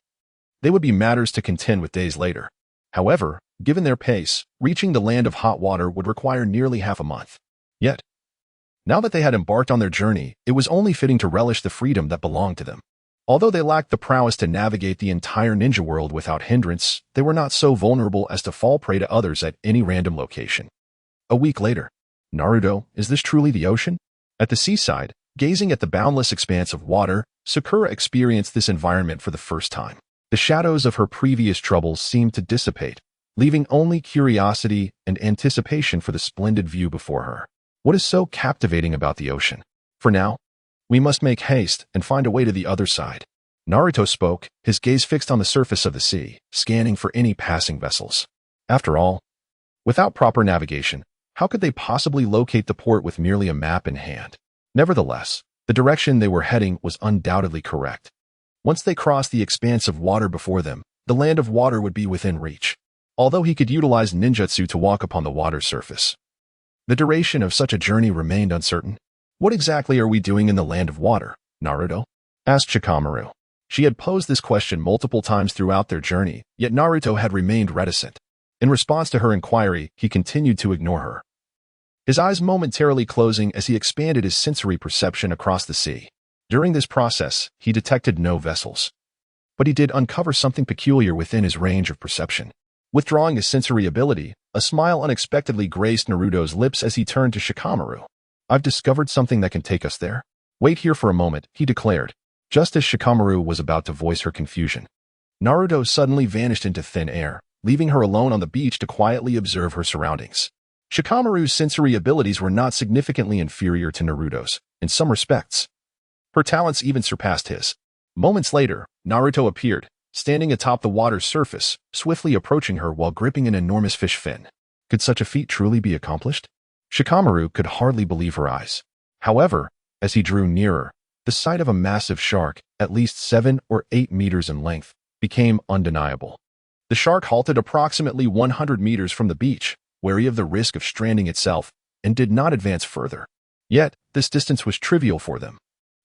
A: they would be matters to contend with days later. However, given their pace, reaching the Land of Hot Water would require nearly half a month. Yet, now that they had embarked on their journey, it was only fitting to relish the freedom that belonged to them. Although they lacked the prowess to navigate the entire ninja world without hindrance, they were not so vulnerable as to fall prey to others at any random location. A week later, Naruto, is this truly the ocean? At the seaside, gazing at the boundless expanse of water, Sakura experienced this environment for the first time. The shadows of her previous troubles seemed to dissipate, leaving only curiosity and anticipation for the splendid view before her. What is so captivating about the ocean? For now, we must make haste and find a way to the other side. Naruto spoke, his gaze fixed on the surface of the sea, scanning for any passing vessels. After all, without proper navigation, How could they possibly locate the port with merely a map in hand? Nevertheless, the direction they were heading was undoubtedly correct. Once they crossed the expanse of water before them, the land of water would be within reach, although he could utilize ninjutsu to walk upon the water's surface. The duration of such a journey remained uncertain. What exactly are we doing in the land of water, Naruto? Asked Shikamaru. She had posed this question multiple times throughout their journey, yet Naruto had remained reticent. In response to her inquiry, he continued to ignore her, his eyes momentarily closing as he expanded his sensory perception across the sea. During this process, he detected no vessels. But he did uncover something peculiar within his range of perception. Withdrawing his sensory ability, a smile unexpectedly graced Naruto's lips as he turned to Shikamaru. I've discovered something that can take us there. Wait here for a moment, he declared, just as Shikamaru was about to voice her confusion. Naruto suddenly vanished into thin air, leaving her alone on the beach to quietly observe her surroundings. Shikamaru's sensory abilities were not significantly inferior to Naruto's, in some respects. Her talents even surpassed his. Moments later, Naruto appeared, standing atop the water's surface, swiftly approaching her while gripping an enormous fish fin. Could such a feat truly be accomplished? Shikamaru could hardly believe her eyes. However, as he drew nearer, the sight of a massive shark, at least 7 or 8 meters in length, became undeniable. The shark halted approximately 100 meters from the beach, wary of the risk of stranding itself, and did not advance further. Yet, this distance was trivial for them.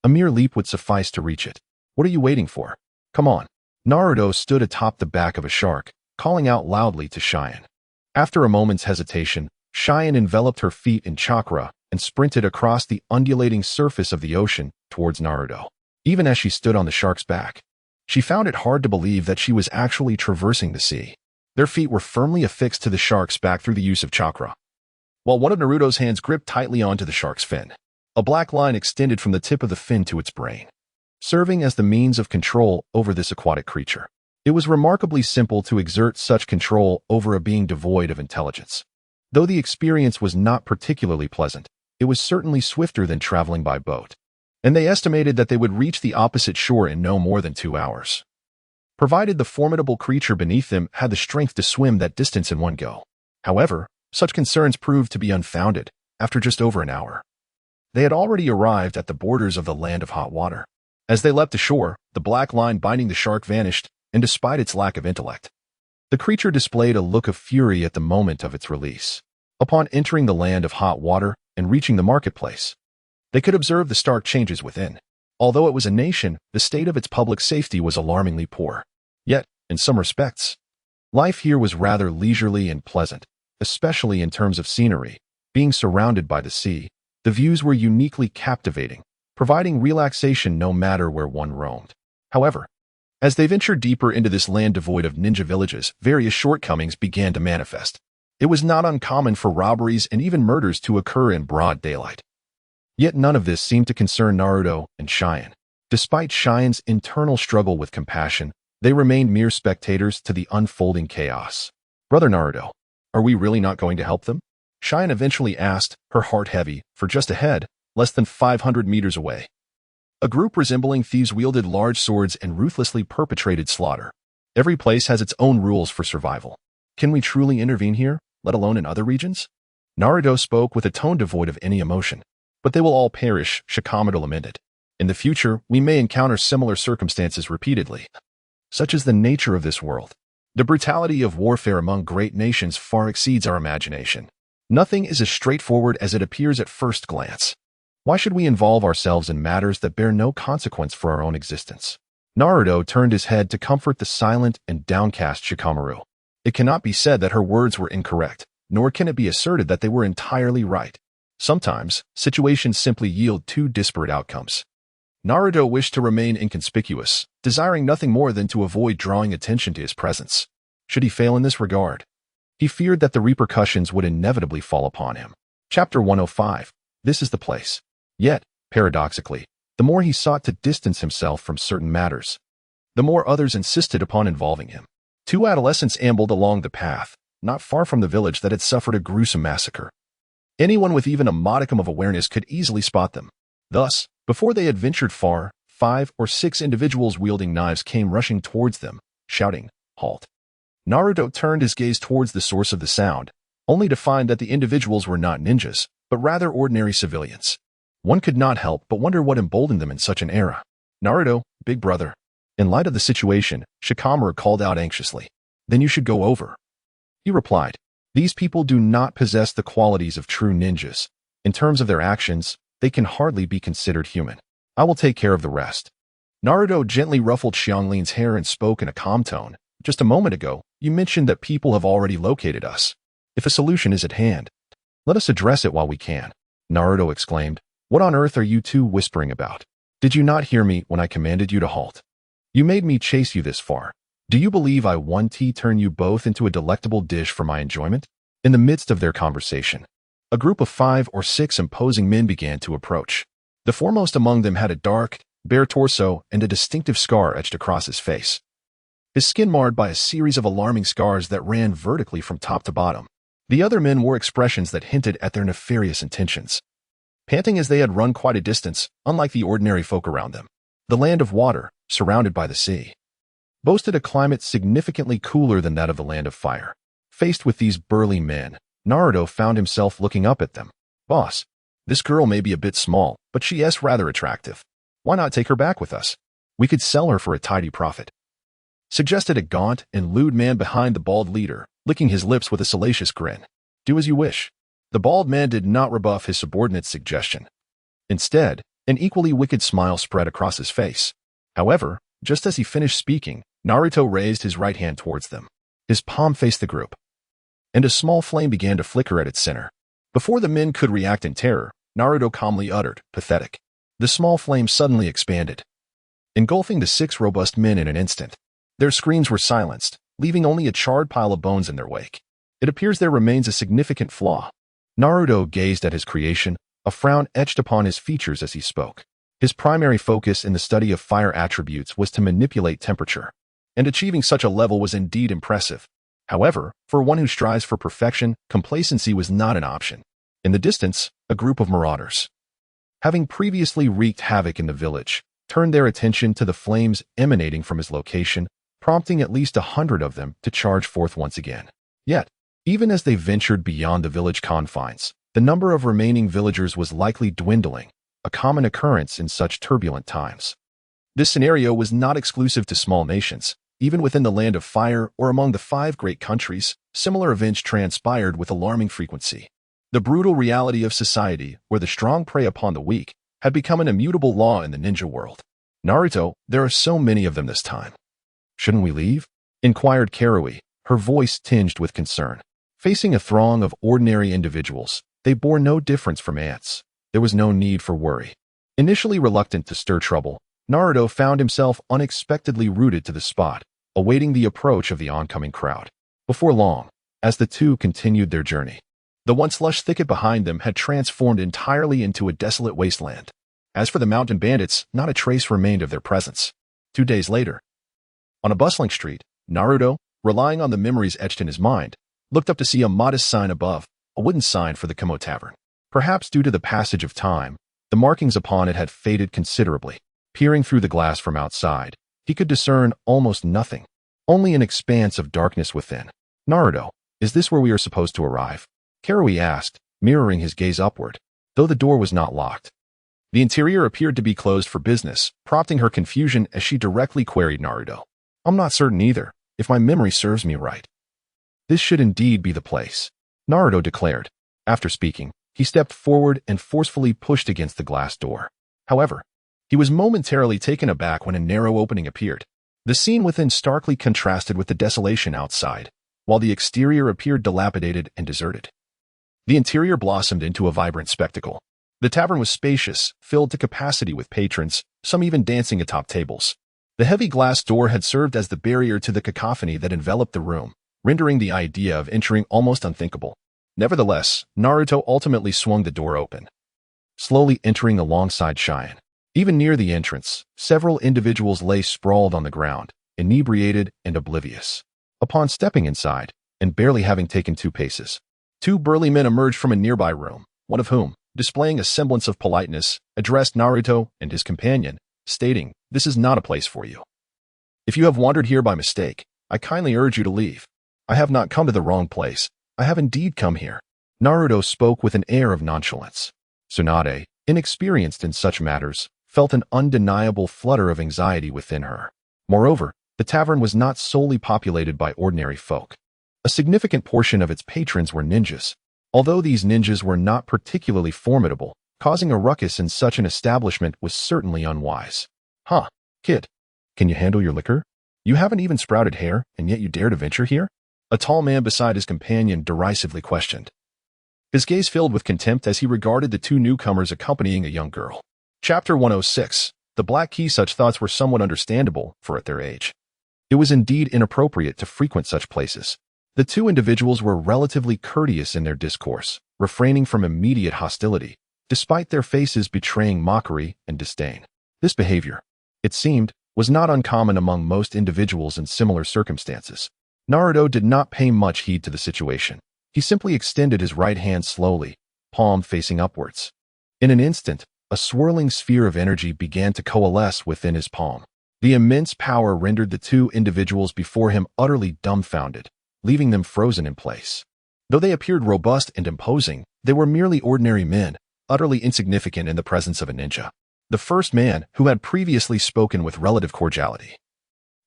A: A mere leap would suffice to reach it. What are you waiting for? Come on. Naruto stood atop the back of a shark, calling out loudly to Cheyenne. After a moment's hesitation, Cheyenne enveloped her feet in chakra and sprinted across the undulating surface of the ocean towards Naruto. Even as she stood on the shark's back, she found it hard to believe that she was actually traversing the sea. Their feet were firmly affixed to the shark's back through the use of chakra, while one of Naruto's hands gripped tightly onto the shark's fin. A black line extended from the tip of the fin to its brain, serving as the means of control over this aquatic creature. It was remarkably simple to exert such control over a being devoid of intelligence. Though the experience was not particularly pleasant, it was certainly swifter than traveling by boat, and they estimated that they would reach the opposite shore in no more than 2 hours, provided the formidable creature beneath them had the strength to swim that distance in one go. However, such concerns proved to be unfounded. After just over an hour, they had already arrived at the borders of the land of hot water. As they leapt ashore, the black line binding the shark vanished, and despite its lack of intellect, the creature displayed a look of fury at the moment of its release. Upon entering the land of hot water and reaching the marketplace, they could observe the stark changes within. Although it was a nation, the state of its public safety was alarmingly poor. Yet, in some respects, life here was rather leisurely and pleasant, especially in terms of scenery. Being surrounded by the sea, the views were uniquely captivating, providing relaxation no matter where one roamed. However, as they ventured deeper into this land devoid of ninja villages, various shortcomings began to manifest. It was not uncommon for robberies and even murders to occur in broad daylight. Yet none of this seemed to concern Naruto and Cheyenne. Despite Cheyenne's internal struggle with compassion, they remained mere spectators to the unfolding chaos. Brother Naruto, are we really not going to help them? Cheyenne eventually asked, her heart heavy, for just ahead, less than 500 meters away, a group resembling thieves wielded large swords and ruthlessly perpetrated slaughter. Every place has its own rules for survival. Can we truly intervene here, let alone in other regions? Naruto spoke with a tone devoid of any emotion. But they will all perish, Shikamaru lamented. In the future, we may encounter similar circumstances repeatedly. Such is the nature of this world. The brutality of warfare among great nations far exceeds our imagination. Nothing is as straightforward as it appears at first glance. Why should we involve ourselves in matters that bear no consequence for our own existence? Naruto turned his head to comfort the silent and downcast Shikamaru. It cannot be said that her words were incorrect, nor can it be asserted that they were entirely right. Sometimes, situations simply yield two disparate outcomes. Naruto wished to remain inconspicuous, desiring nothing more than to avoid drawing attention to his presence. Should he fail in this regard, he feared that the repercussions would inevitably fall upon him. Chapter 105. This is the place. Yet, paradoxically, the more he sought to distance himself from certain matters, the more others insisted upon involving him. 2 adolescents ambled along the path, not far from the village that had suffered a gruesome massacre. Anyone with even a modicum of awareness could easily spot them. Thus, before they had ventured far, 5 or 6 individuals wielding knives came rushing towards them, shouting, "Halt!" Naruto turned his gaze towards the source of the sound, only to find that the individuals were not ninjas, but rather ordinary civilians. One could not help but wonder what emboldened them in such an era. Naruto, big brother. In light of the situation, Shikamaru called out anxiously. Then you should go over. He replied, these people do not possess the qualities of true ninjas. In terms of their actions, they can hardly be considered human. I will take care of the rest. Naruto gently ruffled Xianglin's hair and spoke in a calm tone. Just a moment ago, you mentioned that people have already located us. If a solution is at hand, let us address it while we can. Naruto exclaimed, what on earth are you two whispering about? Did you not hear me when I commanded you to halt? You made me chase you this far. Do you believe I want to turn you both into a delectable dish for my enjoyment? In the midst of their conversation, a group of 5 or 6 imposing men began to approach. The foremost among them had a dark, bare torso and a distinctive scar etched across his face. His skin marred by a series of alarming scars that ran vertically from top to bottom. The other men wore expressions that hinted at their nefarious intentions. Panting as they had run quite a distance, unlike the ordinary folk around them, the land of water, surrounded by the sea, boasted a climate significantly cooler than that of the land of fire. Faced with these burly men, Naruto found himself looking up at them. Boss, this girl may be a bit small, but she is rather attractive. Why not take her back with us? We could sell her for a tidy profit. Suggested a gaunt and lewd man behind the bald leader, licking his lips with a salacious grin. Do as you wish. The bald man did not rebuff his subordinate's suggestion. Instead, an equally wicked smile spread across his face. However, just as he finished speaking, Naruto raised his right hand towards them. His palm faced the group, and a small flame began to flicker at its center. Before the men could react in terror, Naruto calmly uttered, pathetic. The small flame suddenly expanded, engulfing the 6 robust men in an instant. Their screams were silenced, leaving only a charred pile of bones in their wake. It appears there remains a significant flaw. Naruto gazed at his creation, a frown etched upon his features as he spoke. His primary focus in the study of fire attributes was to manipulate temperature, and achieving such a level was indeed impressive. However, for one who strives for perfection, complacency was not an option. In the distance, a group of marauders, having previously wreaked havoc in the village, turned their attention to the flames emanating from his location, prompting at least 100 of them to charge forth once again. Yet, even as they ventured beyond the village confines, the number of remaining villagers was likely dwindling, a common occurrence in such turbulent times. This scenario was not exclusive to small nations. Even within the land of fire or among the 5 great countries, similar events transpired with alarming frequency. The brutal reality of society, where the strong prey upon the weak, had become an immutable law in the ninja world. Naruto, there are so many of them this time. Shouldn't we leave? Inquired Karui, her voice tinged with concern. Facing a throng of ordinary individuals, they bore no difference from ants. There was no need for worry. Initially reluctant to stir trouble, Naruto found himself unexpectedly rooted to the spot, awaiting the approach of the oncoming crowd. Before long, as the two continued their journey, the once lush thicket behind them had transformed entirely into a desolate wasteland. As for the mountain bandits, not a trace remained of their presence. 2 days later, on a bustling street, Naruto, relying on the memories etched in his mind, looked up to see a modest sign above, a wooden sign for the Kamo Tavern. Perhaps due to the passage of time, the markings upon it had faded considerably. Peering through the glass from outside, he could discern almost nothing, only an expanse of darkness within. Naruto, is this where we are supposed to arrive? Karui asked, mirroring his gaze upward, though the door was not locked. The interior appeared to be closed for business, prompting her confusion as she directly queried Naruto. I'm not certain either, if my memory serves me right. This should indeed be the place, Naruto declared. After speaking, he stepped forward and forcefully pushed against the glass door. However, he was momentarily taken aback when a narrow opening appeared. The scene within starkly contrasted with the desolation outside, while the exterior appeared dilapidated and deserted. The interior blossomed into a vibrant spectacle. The tavern was spacious, filled to capacity with patrons, some even dancing atop tables. The heavy glass door had served as the barrier to the cacophony that enveloped the room, rendering the idea of entering almost unthinkable. Nevertheless, Naruto ultimately swung the door open, slowly entering alongside Cheyenne. Even near the entrance, several individuals lay sprawled on the ground, inebriated and oblivious. Upon stepping inside, and barely having taken 2 paces, 2 burly men emerged from a nearby room, one of whom, displaying a semblance of politeness, addressed Naruto and his companion, stating, "This is not a place for you. If you have wandered here by mistake, I kindly urge you to leave. I have not come to the wrong place. I have indeed come here. Naruto spoke with an air of nonchalance. Tsunade, inexperienced in such matters, felt an undeniable flutter of anxiety within her. Moreover, the tavern was not solely populated by ordinary folk. A significant portion of its patrons were ninjas. Although these ninjas were not particularly formidable, causing a ruckus in such an establishment was certainly unwise. Huh, kid. Can you handle your liquor? You haven't even sprouted hair, and yet you dare to venture here? A tall man beside his companion derisively questioned. His gaze filled with contempt as he regarded the two newcomers accompanying a young girl. Chapter 106. The Black Key. Such thoughts were somewhat understandable for at their age. It was indeed inappropriate to frequent such places. The two individuals were relatively courteous in their discourse, refraining from immediate hostility, despite their faces betraying mockery and disdain. This behavior, it seemed, was not uncommon among most individuals in similar circumstances. Naruto did not pay much heed to the situation. He simply extended his right hand slowly, palm facing upwards. In an instant, a swirling sphere of energy began to coalesce within his palm. The immense power rendered the two individuals before him utterly dumbfounded, leaving them frozen in place. Though they appeared robust and imposing, they were merely ordinary men, utterly insignificant in the presence of a ninja. The first man, who had previously spoken with relative cordiality,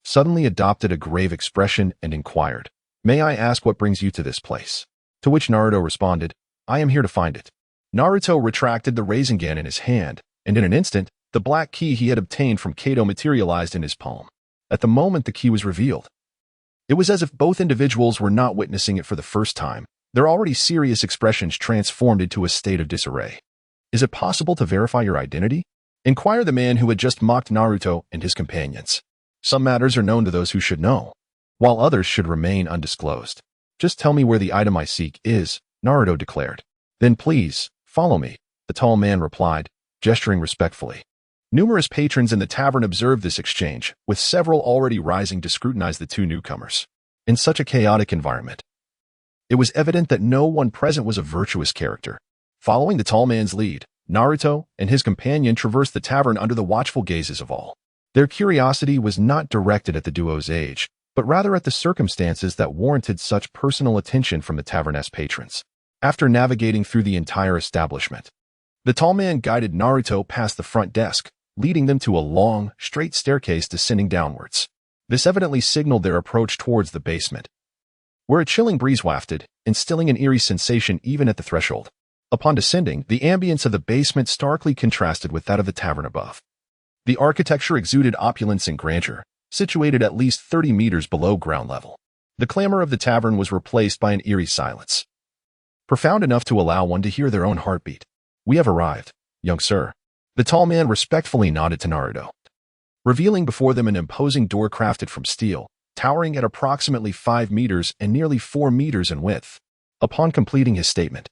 A: suddenly adopted a grave expression and inquired, "May I ask what brings you to this place?" To which Naruto responded, "I am here to find it." Naruto retracted the Rasengan in his hand, and in an instant, the black key he had obtained from Kado materialized in his palm. At the moment the key was revealed, it was as if both individuals were not witnessing it for the first time. Their already serious expressions transformed into a state of disarray. "Is it possible to verify your identity?" inquired the man who had just mocked Naruto and his companions. "Some matters are known to those who should know, while others should remain undisclosed. Just tell me where the item I seek is," Naruto declared. "Then please, follow me," the tall man replied, gesturing respectfully. Numerous patrons in the tavern observed this exchange, with several already rising to scrutinize the two newcomers. In such a chaotic environment, it was evident that no one present was a virtuous character. Following the tall man's lead, Naruto and his companion traversed the tavern under the watchful gazes of all. Their curiosity was not directed at the duo's age, but rather at the circumstances that warranted such personal attention from the tavern's patrons. After navigating through the entire establishment, the tall man guided Naruto past the front desk, leading them to a long, straight staircase descending downwards. This evidently signaled their approach towards the basement, where a chilling breeze wafted, instilling an eerie sensation even at the threshold. Upon descending, the ambience of the basement starkly contrasted with that of the tavern above. The architecture exuded opulence and grandeur, situated at least 30 meters below ground level. The clamor of the tavern was replaced by an eerie silence, profound enough to allow one to hear their own heartbeat. "We have arrived, young sir." The tall man respectfully nodded to Naruto, revealing before them an imposing door crafted from steel, towering at approximately 5 meters and nearly 4 meters in width. Upon completing his statement,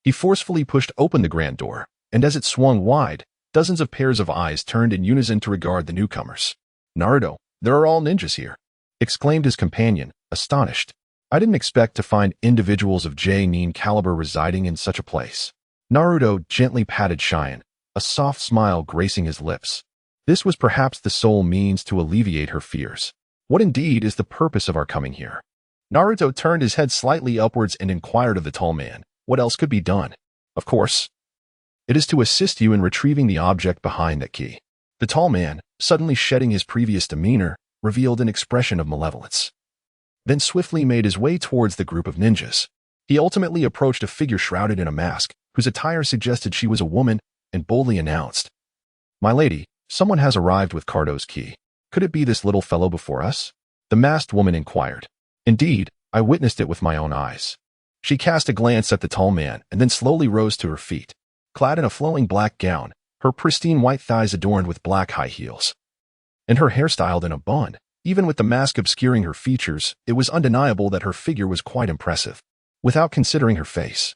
A: he forcefully pushed open the grand door, and as it swung wide, dozens of pairs of eyes turned in unison to regard the newcomers. "Naruto, there are all ninjas here," exclaimed his companion, astonished. "I didn't expect to find individuals of J-Nin caliber residing in such a place." Naruto gently patted Cheyenne, a soft smile gracing his lips. This was perhaps the sole means to alleviate her fears. "What indeed is the purpose of our coming here?" Naruto turned his head slightly upwards and inquired of the tall man, "What else could be done?" "Of course, it is to assist you in retrieving the object behind that key." The tall man, suddenly shedding his previous demeanor, revealed an expression of malevolence, then swiftly made his way towards the group of ninjas. He ultimately approached a figure shrouded in a mask, whose attire suggested she was a woman, and boldly announced, "My lady, someone has arrived with Cardo's key. Could it be this little fellow before us?" The masked woman inquired. "Indeed, I witnessed it with my own eyes." She cast a glance at the tall man and then slowly rose to her feet. Clad in a flowing black gown, her pristine white thighs adorned with black high heels, and her hair styled in a bun, even with the mask obscuring her features, it was undeniable that her figure was quite impressive. Without considering her face,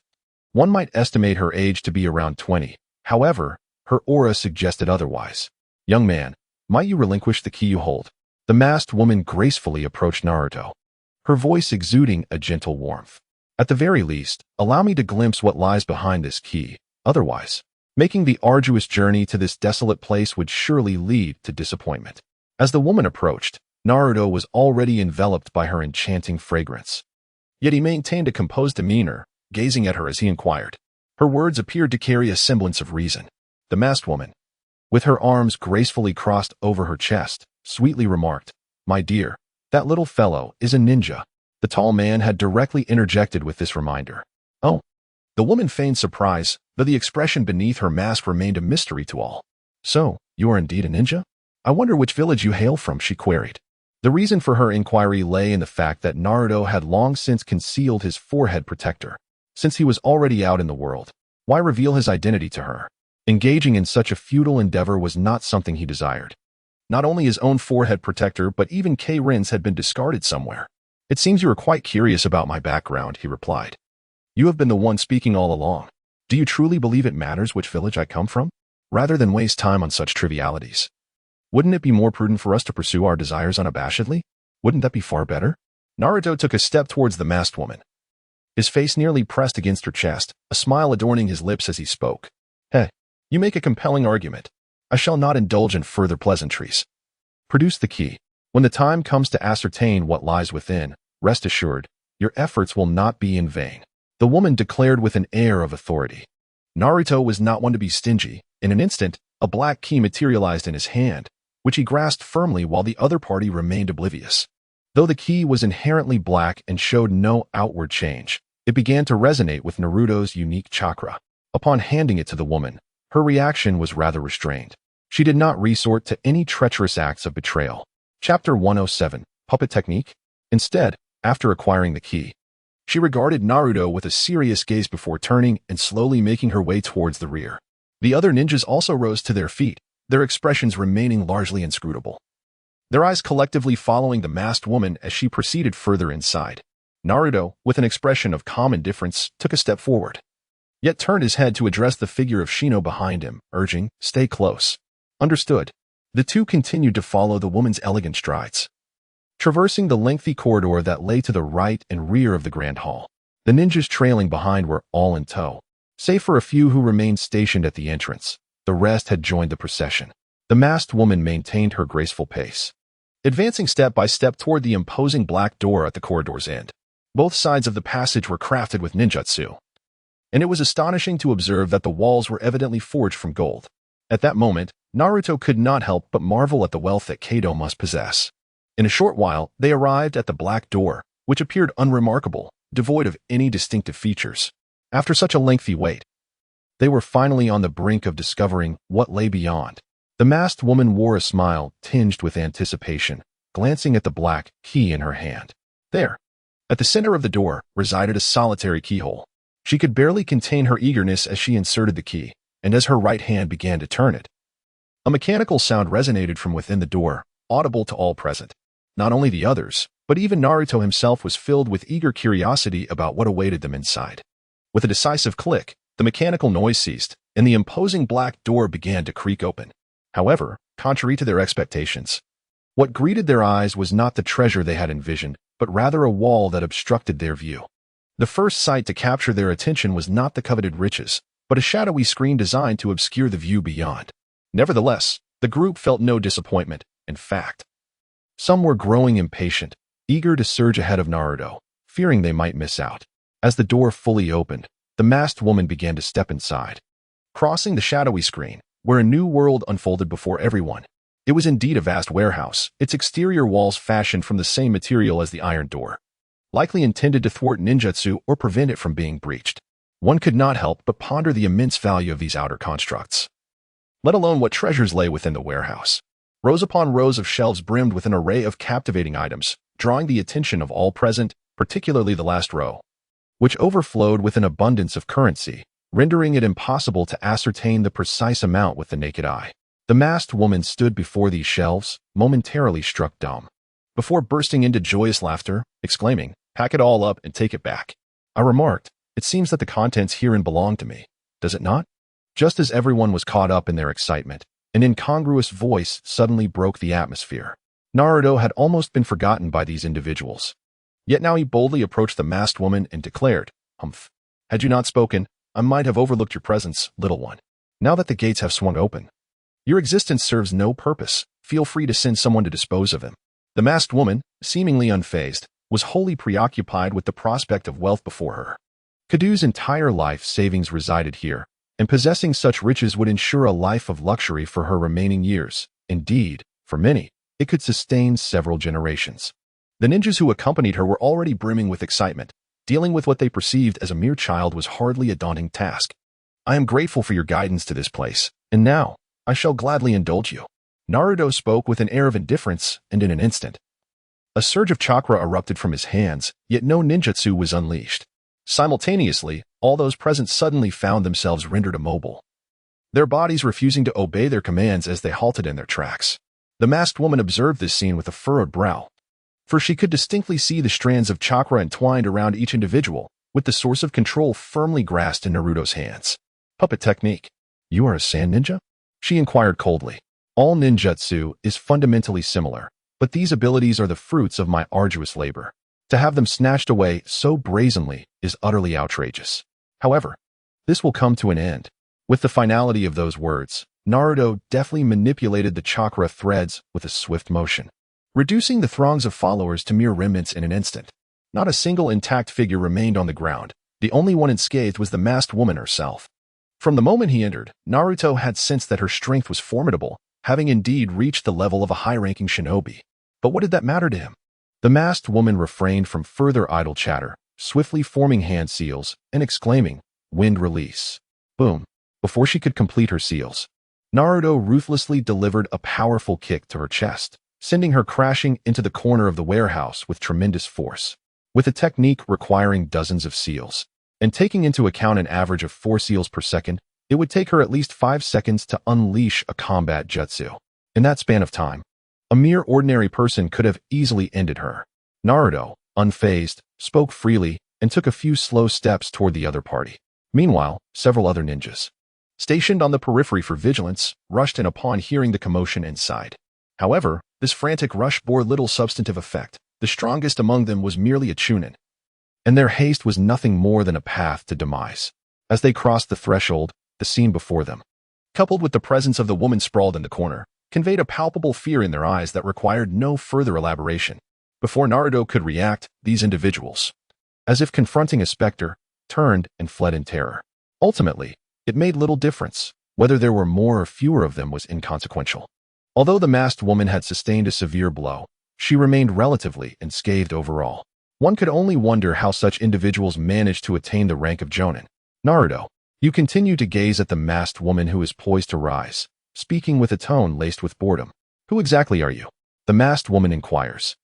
A: one might estimate her age to be around 20. However, her aura suggested otherwise. "Young man, might you relinquish the key you hold?" The masked woman gracefully approached Naruto, her voice exuding a gentle warmth. "At the very least, allow me to glimpse what lies behind this key. Otherwise, making the arduous journey to this desolate place would surely lead to disappointment." As the woman approached, Naruto was already enveloped by her enchanting fragrance. Yet he maintained a composed demeanor, gazing at her as he inquired. Her words appeared to carry a semblance of reason. The masked woman, with her arms gracefully crossed over her chest, sweetly remarked, "My dear, that little fellow is a ninja." The tall man had directly interjected with this reminder. "Oh." The woman feigned surprise, though the expression beneath her mask remained a mystery to all. "So, you are indeed a ninja? I wonder which village you hail from," she queried. The reason for her inquiry lay in the fact that Naruto had long since concealed his forehead protector. Since he was already out in the world, why reveal his identity to her? Engaging in such a futile endeavor was not something he desired. Not only his own forehead protector, but even K-Rin's had been discarded somewhere. "It seems you are quite curious about my background," he replied. "You have been the one speaking all along. Do you truly believe it matters which village I come from? Rather than waste time on such trivialities, wouldn't it be more prudent for us to pursue our desires unabashedly? Wouldn't that be far better?" Naruto took a step towards the masked woman. His face nearly pressed against her chest, a smile adorning his lips as he spoke. "Hey, you make a compelling argument. I shall not indulge in further pleasantries. Produce the key. When the time comes to ascertain what lies within, rest assured, your efforts will not be in vain," the woman declared with an air of authority. Naruto was not one to be stingy. In an instant, a black key materialized in his hand, which he grasped firmly while the other party remained oblivious. Though the key was inherently black and showed no outward change, it began to resonate with Naruto's unique chakra. Upon handing it to the woman, her reaction was rather restrained. She did not resort to any treacherous acts of betrayal. Chapter 107, Puppet Technique? Instead, after acquiring the key, she regarded Naruto with a serious gaze before turning and slowly making her way towards the rear. The other ninjas also rose to their feet, their expressions remaining largely inscrutable. Their eyes collectively following the masked woman as she proceeded further inside. Naruto, with an expression of calm indifference, took a step forward, yet turned his head to address the figure of Shino behind him, urging, "Stay close." Understood. The two continued to follow the woman's elegant strides, traversing the lengthy corridor that lay to the right and rear of the grand hall. The ninjas trailing behind were all in tow, save for a few who remained stationed at the entrance. The rest had joined the procession. The masked woman maintained her graceful pace, advancing step by step toward the imposing black door at the corridor's end. Both sides of the passage were crafted with ninjutsu, and it was astonishing to observe that the walls were evidently forged from gold. At that moment, Naruto could not help but marvel at the wealth that Kado must possess. In a short while, they arrived at the black door, which appeared unremarkable, devoid of any distinctive features. After such a lengthy wait, they were finally on the brink of discovering what lay beyond. The masked woman wore a smile tinged with anticipation, glancing at the black key in her hand. There, at the center of the door, resided a solitary keyhole. She could barely contain her eagerness as she inserted the key, and as her right hand began to turn it, a mechanical sound resonated from within the door, audible to all present. Not only the others, but even Naruto himself was filled with eager curiosity about what awaited them inside. With a decisive click, the mechanical noise ceased, and the imposing black door began to creak open. However, contrary to their expectations, what greeted their eyes was not the treasure they had envisioned, but rather a wall that obstructed their view. The first sight to capture their attention was not the coveted riches, but a shadowy screen designed to obscure the view beyond. Nevertheless, the group felt no disappointment. In fact, some were growing impatient, eager to surge ahead of Naruto, fearing they might miss out. As the door fully opened, the masked woman began to step inside, crossing the shadowy screen, where a new world unfolded before everyone. It was indeed a vast warehouse, its exterior walls fashioned from the same material as the iron door, likely intended to thwart ninjutsu or prevent it from being breached. One could not help but ponder the immense value of these outer constructs, let alone what treasures lay within the warehouse. Rows upon rows of shelves brimmed with an array of captivating items, drawing the attention of all present, particularly the last row, which overflowed with an abundance of currency, rendering it impossible to ascertain the precise amount with the naked eye. The masked woman stood before these shelves, momentarily struck dumb, before bursting into joyous laughter, exclaiming, "Pack it all up and take it back." I remarked, "It seems that the contents herein belong to me, does it not?" Just as everyone was caught up in their excitement, an incongruous voice suddenly broke the atmosphere. Naruto had almost been forgotten by these individuals. Yet now he boldly approached the masked woman and declared, "Humph. Had you not spoken, I might have overlooked your presence, little one. Now that the gates have swung open, your existence serves no purpose. Feel free to send someone to dispose of him." The masked woman, seemingly unfazed, was wholly preoccupied with the prospect of wealth before her. Kadu's entire life savings resided here, and possessing such riches would ensure a life of luxury for her remaining years. Indeed, for many, it could sustain several generations. The ninjas who accompanied her were already brimming with excitement. Dealing with what they perceived as a mere child was hardly a daunting task. I am grateful for your guidance to this place, and now, I shall gladly indulge you. Naruto spoke with an air of indifference, and in an instant, a surge of chakra erupted from his hands, yet no ninjutsu was unleashed. Simultaneously, all those present suddenly found themselves rendered immobile, their bodies refusing to obey their commands as they halted in their tracks. The masked woman observed this scene with a furrowed brow, for she could distinctly see the strands of chakra entwined around each individual, with the source of control firmly grasped in Naruto's hands. Puppet technique. You are a sand ninja? She inquired coldly. All ninjutsu is fundamentally similar, but these abilities are the fruits of my arduous labor. To have them snatched away so brazenly is utterly outrageous. However, this will come to an end. With the finality of those words, Naruto deftly manipulated the chakra threads with a swift motion, reducing the throngs of followers to mere remnants in an instant. Not a single intact figure remained on the ground. The only one unscathed was the masked woman herself. From the moment he entered, Naruto had sensed that her strength was formidable, having indeed reached the level of a high-ranking shinobi. But what did that matter to him? The masked woman refrained from further idle chatter, swiftly forming hand seals and exclaiming, "Wind release." Boom. Before she could complete her seals, Naruto ruthlessly delivered a powerful kick to her chest, sending her crashing into the corner of the warehouse with tremendous force. With a technique requiring dozens of seals, and taking into account an average of 4 seals per second, it would take her at least 5 seconds to unleash a combat jutsu. In that span of time, a mere ordinary person could have easily ended her. Naruto, unfazed, spoke freely and took a few slow steps toward the other party. Meanwhile, several other ninjas, stationed on the periphery for vigilance, rushed in upon hearing the commotion inside. However, this frantic rush bore little substantive effect. The strongest among them was merely a Chunin, and their haste was nothing more than a path to demise. As they crossed the threshold, the scene before them, coupled with the presence of the woman sprawled in the corner, conveyed a palpable fear in their eyes that required no further elaboration. Before Naruto could react, these individuals, as if confronting a specter, turned and fled in terror. Ultimately, it made little difference. Whether there were more or fewer of them was inconsequential. Although the masked woman had sustained a severe blow, she remained relatively unscathed overall. One could only wonder how such individuals managed to attain the rank of Jonin. Naruto, you continue to gaze at the masked woman who is poised to rise, speaking with a tone laced with boredom. Who exactly are you? The masked woman inquires.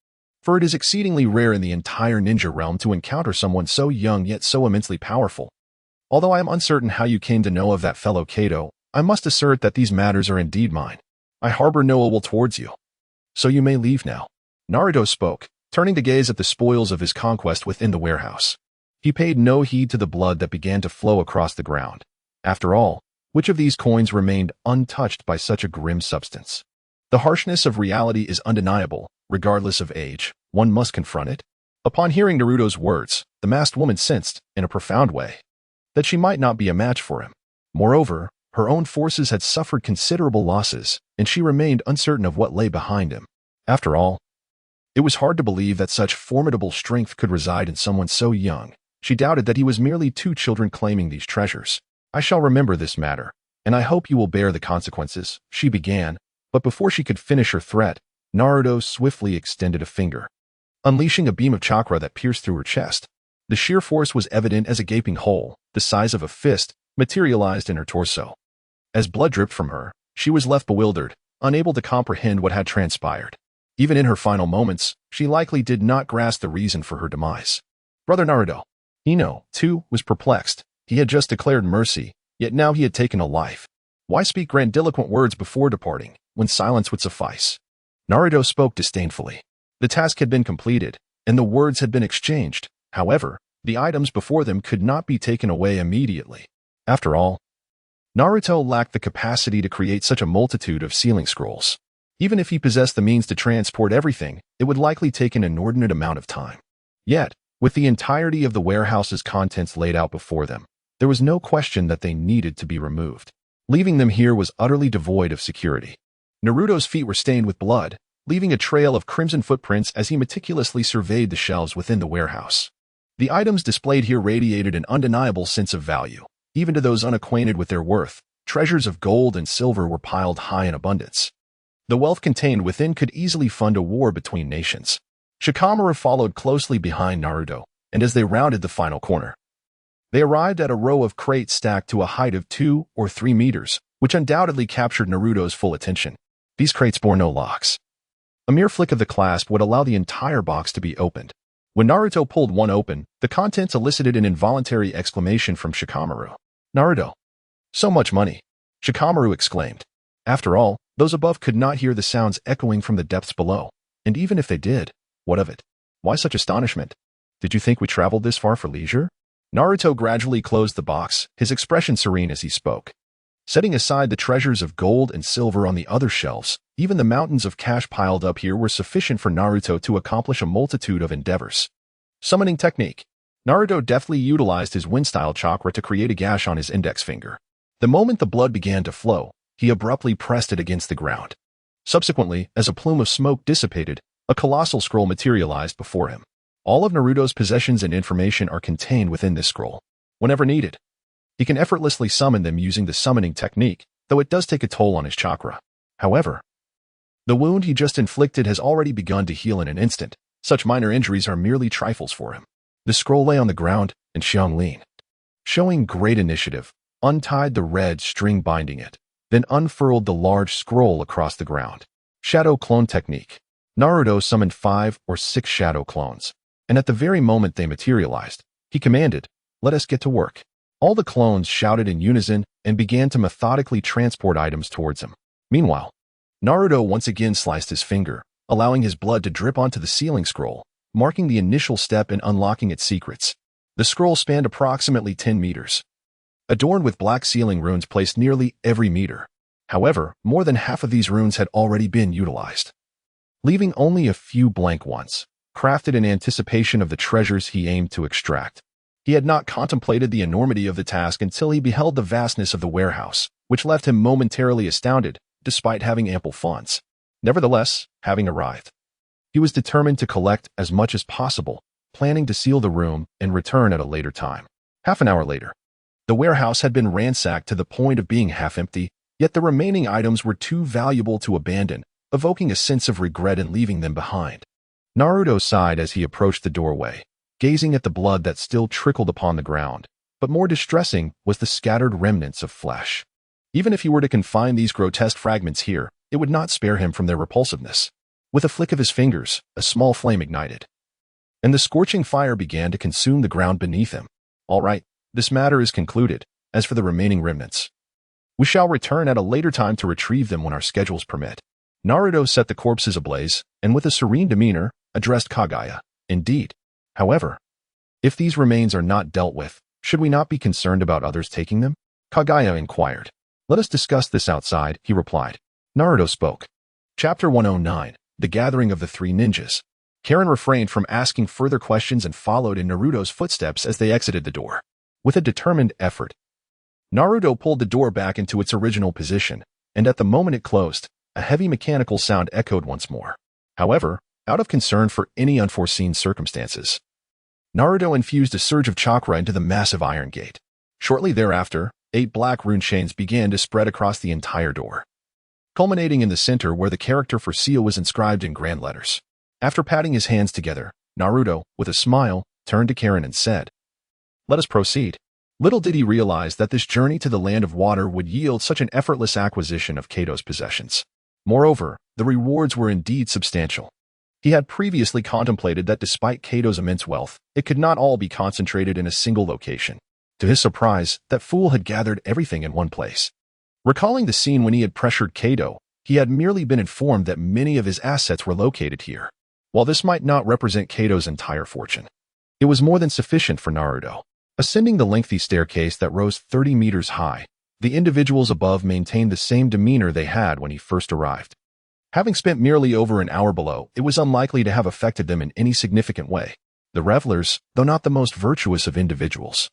A: For it is exceedingly rare in the entire ninja realm to encounter someone so young yet so immensely powerful. Although I am uncertain how you came to know of that fellow Kato, I must assert that these matters are indeed mine. I harbor no ill will towards you. So you may leave now. Naruto spoke, turning to gaze at the spoils of his conquest within the warehouse. He paid no heed to the blood that began to flow across the ground. After all, which of these coins remained untouched by such a grim substance? The harshness of reality is undeniable, regardless of age. One must confront it. Upon hearing Naruto's words, the masked woman sensed, in a profound way, that she might not be a match for him. Moreover, her own forces had suffered considerable losses, and she remained uncertain of what lay behind him. After all, it was hard to believe that such formidable strength could reside in someone so young. She doubted that he was merely 2 children claiming these treasures. I shall remember this matter, and I hope you will bear the consequences, she began, but before she could finish her threat, Naruto swiftly extended a finger, unleashing a beam of chakra that pierced through her chest. The sheer force was evident as a gaping hole, the size of a fist, materialized in her torso. As blood dripped from her, she was left bewildered, unable to comprehend what had transpired. Even in her final moments, she likely did not grasp the reason for her demise. Brother Naruto. Ino, too, was perplexed. He had just declared mercy, yet now he had taken a life. Why speak grandiloquent words before departing, when silence would suffice? Naruto spoke disdainfully. The task had been completed, and the words had been exchanged. However, the items before them could not be taken away immediately. After all, Naruto lacked the capacity to create such a multitude of sealing scrolls. Even if he possessed the means to transport everything, it would likely take an inordinate amount of time. Yet, with the entirety of the warehouse's contents laid out before them, there was no question that they needed to be removed. Leaving them here was utterly devoid of security. Naruto's feet were stained with blood, leaving a trail of crimson footprints as he meticulously surveyed the shelves within the warehouse. The items displayed here radiated an undeniable sense of value. Even to those unacquainted with their worth, treasures of gold and silver were piled high in abundance. The wealth contained within could easily fund a war between nations. Shikamaru followed closely behind Naruto, and as they rounded the final corner, they arrived at a row of crates stacked to a height of 2 or 3 meters, which undoubtedly captured Naruto's full attention. These crates bore no locks. A mere flick of the clasp would allow the entire box to be opened. When Naruto pulled one open, the contents elicited an involuntary exclamation from Shikamaru. "Naruto! So much money!" Shikamaru exclaimed. After all, those above could not hear the sounds echoing from the depths below. And even if they did, what of it? Why such astonishment? Did you think we traveled this far for leisure? Naruto gradually closed the box, his expression serene as he spoke. Setting aside the treasures of gold and silver on the other shelves, even the mountains of cash piled up here were sufficient for Naruto to accomplish a multitude of endeavors. Summoning technique. Naruto deftly utilized his wind-style chakra to create a gash on his index finger. The moment the blood began to flow, he abruptly pressed it against the ground. Subsequently, as a plume of smoke dissipated, a colossal scroll materialized before him. All of Naruto's possessions and information are contained within this scroll. Whenever needed, he can effortlessly summon them using the summoning technique, though it does take a toll on his chakra. However, the wound he just inflicted has already begun to heal in an instant. Such minor injuries are merely trifles for him. The scroll lay on the ground, and Xianglin, showing great initiative, untied the red string binding it, then unfurled the large scroll across the ground. Shadow clone technique. Naruto summoned 5 or 6 shadow clones, and at the very moment they materialized, he commanded, "Let us get to work." All the clones shouted in unison and began to methodically transport items towards him. Meanwhile, Naruto once again sliced his finger, allowing his blood to drip onto the sealing scroll, marking the initial step in unlocking its secrets. The scroll spanned approximately 10 meters, adorned with black sealing runes placed nearly every meter. However, more than half of these runes had already been utilized, leaving only a few blank ones, crafted in anticipation of the treasures he aimed to extract. He had not contemplated the enormity of the task until he beheld the vastness of the warehouse, which left him momentarily astounded, despite having ample funds. Nevertheless, having arrived, he was determined to collect as much as possible, planning to seal the room and return at a later time. Half an hour later, the warehouse had been ransacked to the point of being half empty, yet the remaining items were too valuable to abandon, evoking a sense of regret in leaving them behind. Naruto sighed as he approached the doorway, gazing at the blood that still trickled upon the ground, but more distressing was the scattered remnants of flesh. Even if he were to confine these grotesque fragments here, it would not spare him from their repulsiveness. With a flick of his fingers, a small flame ignited, and the scorching fire began to consume the ground beneath him. All right, this matter is concluded. As for the remaining remnants, we shall return at a later time to retrieve them when our schedules permit. Naruto set the corpses ablaze, and with a serene demeanor, addressed Kagaya. Indeed. However, if these remains are not dealt with, should we not be concerned about others taking them? Kagaya inquired. Let us discuss this outside, he replied. Naruto spoke. Chapter 109, The Gathering of the Three Ninjas. Karen refrained from asking further questions and followed in Naruto's footsteps as they exited the door. With a determined effort, Naruto pulled the door back into its original position, and at the moment it closed, a heavy mechanical sound echoed once more. However, out of concern for any unforeseen circumstances, Naruto infused a surge of chakra into the massive iron gate. Shortly thereafter, 8 black rune chains began to spread across the entire door, culminating in the center where the character for seal was inscribed in grand letters. After patting his hands together, Naruto, with a smile, turned to Karen and said, "Let us proceed." Little did he realize that this journey to the land of water would yield such an effortless acquisition of Kato's possessions. Moreover, the rewards were indeed substantial. He had previously contemplated that despite Kato's immense wealth, it could not all be concentrated in a single location. To his surprise, that fool had gathered everything in one place. Recalling the scene when he had pressured Kato, he had merely been informed that many of his assets were located here. While this might not represent Kato's entire fortune, it was more than sufficient for Naruto. Ascending the lengthy staircase that rose 30 meters high, the individuals above maintained the same demeanor they had when he first arrived. Having spent merely over an hour below, it was unlikely to have affected them in any significant way. The revelers, though not the most virtuous of individuals,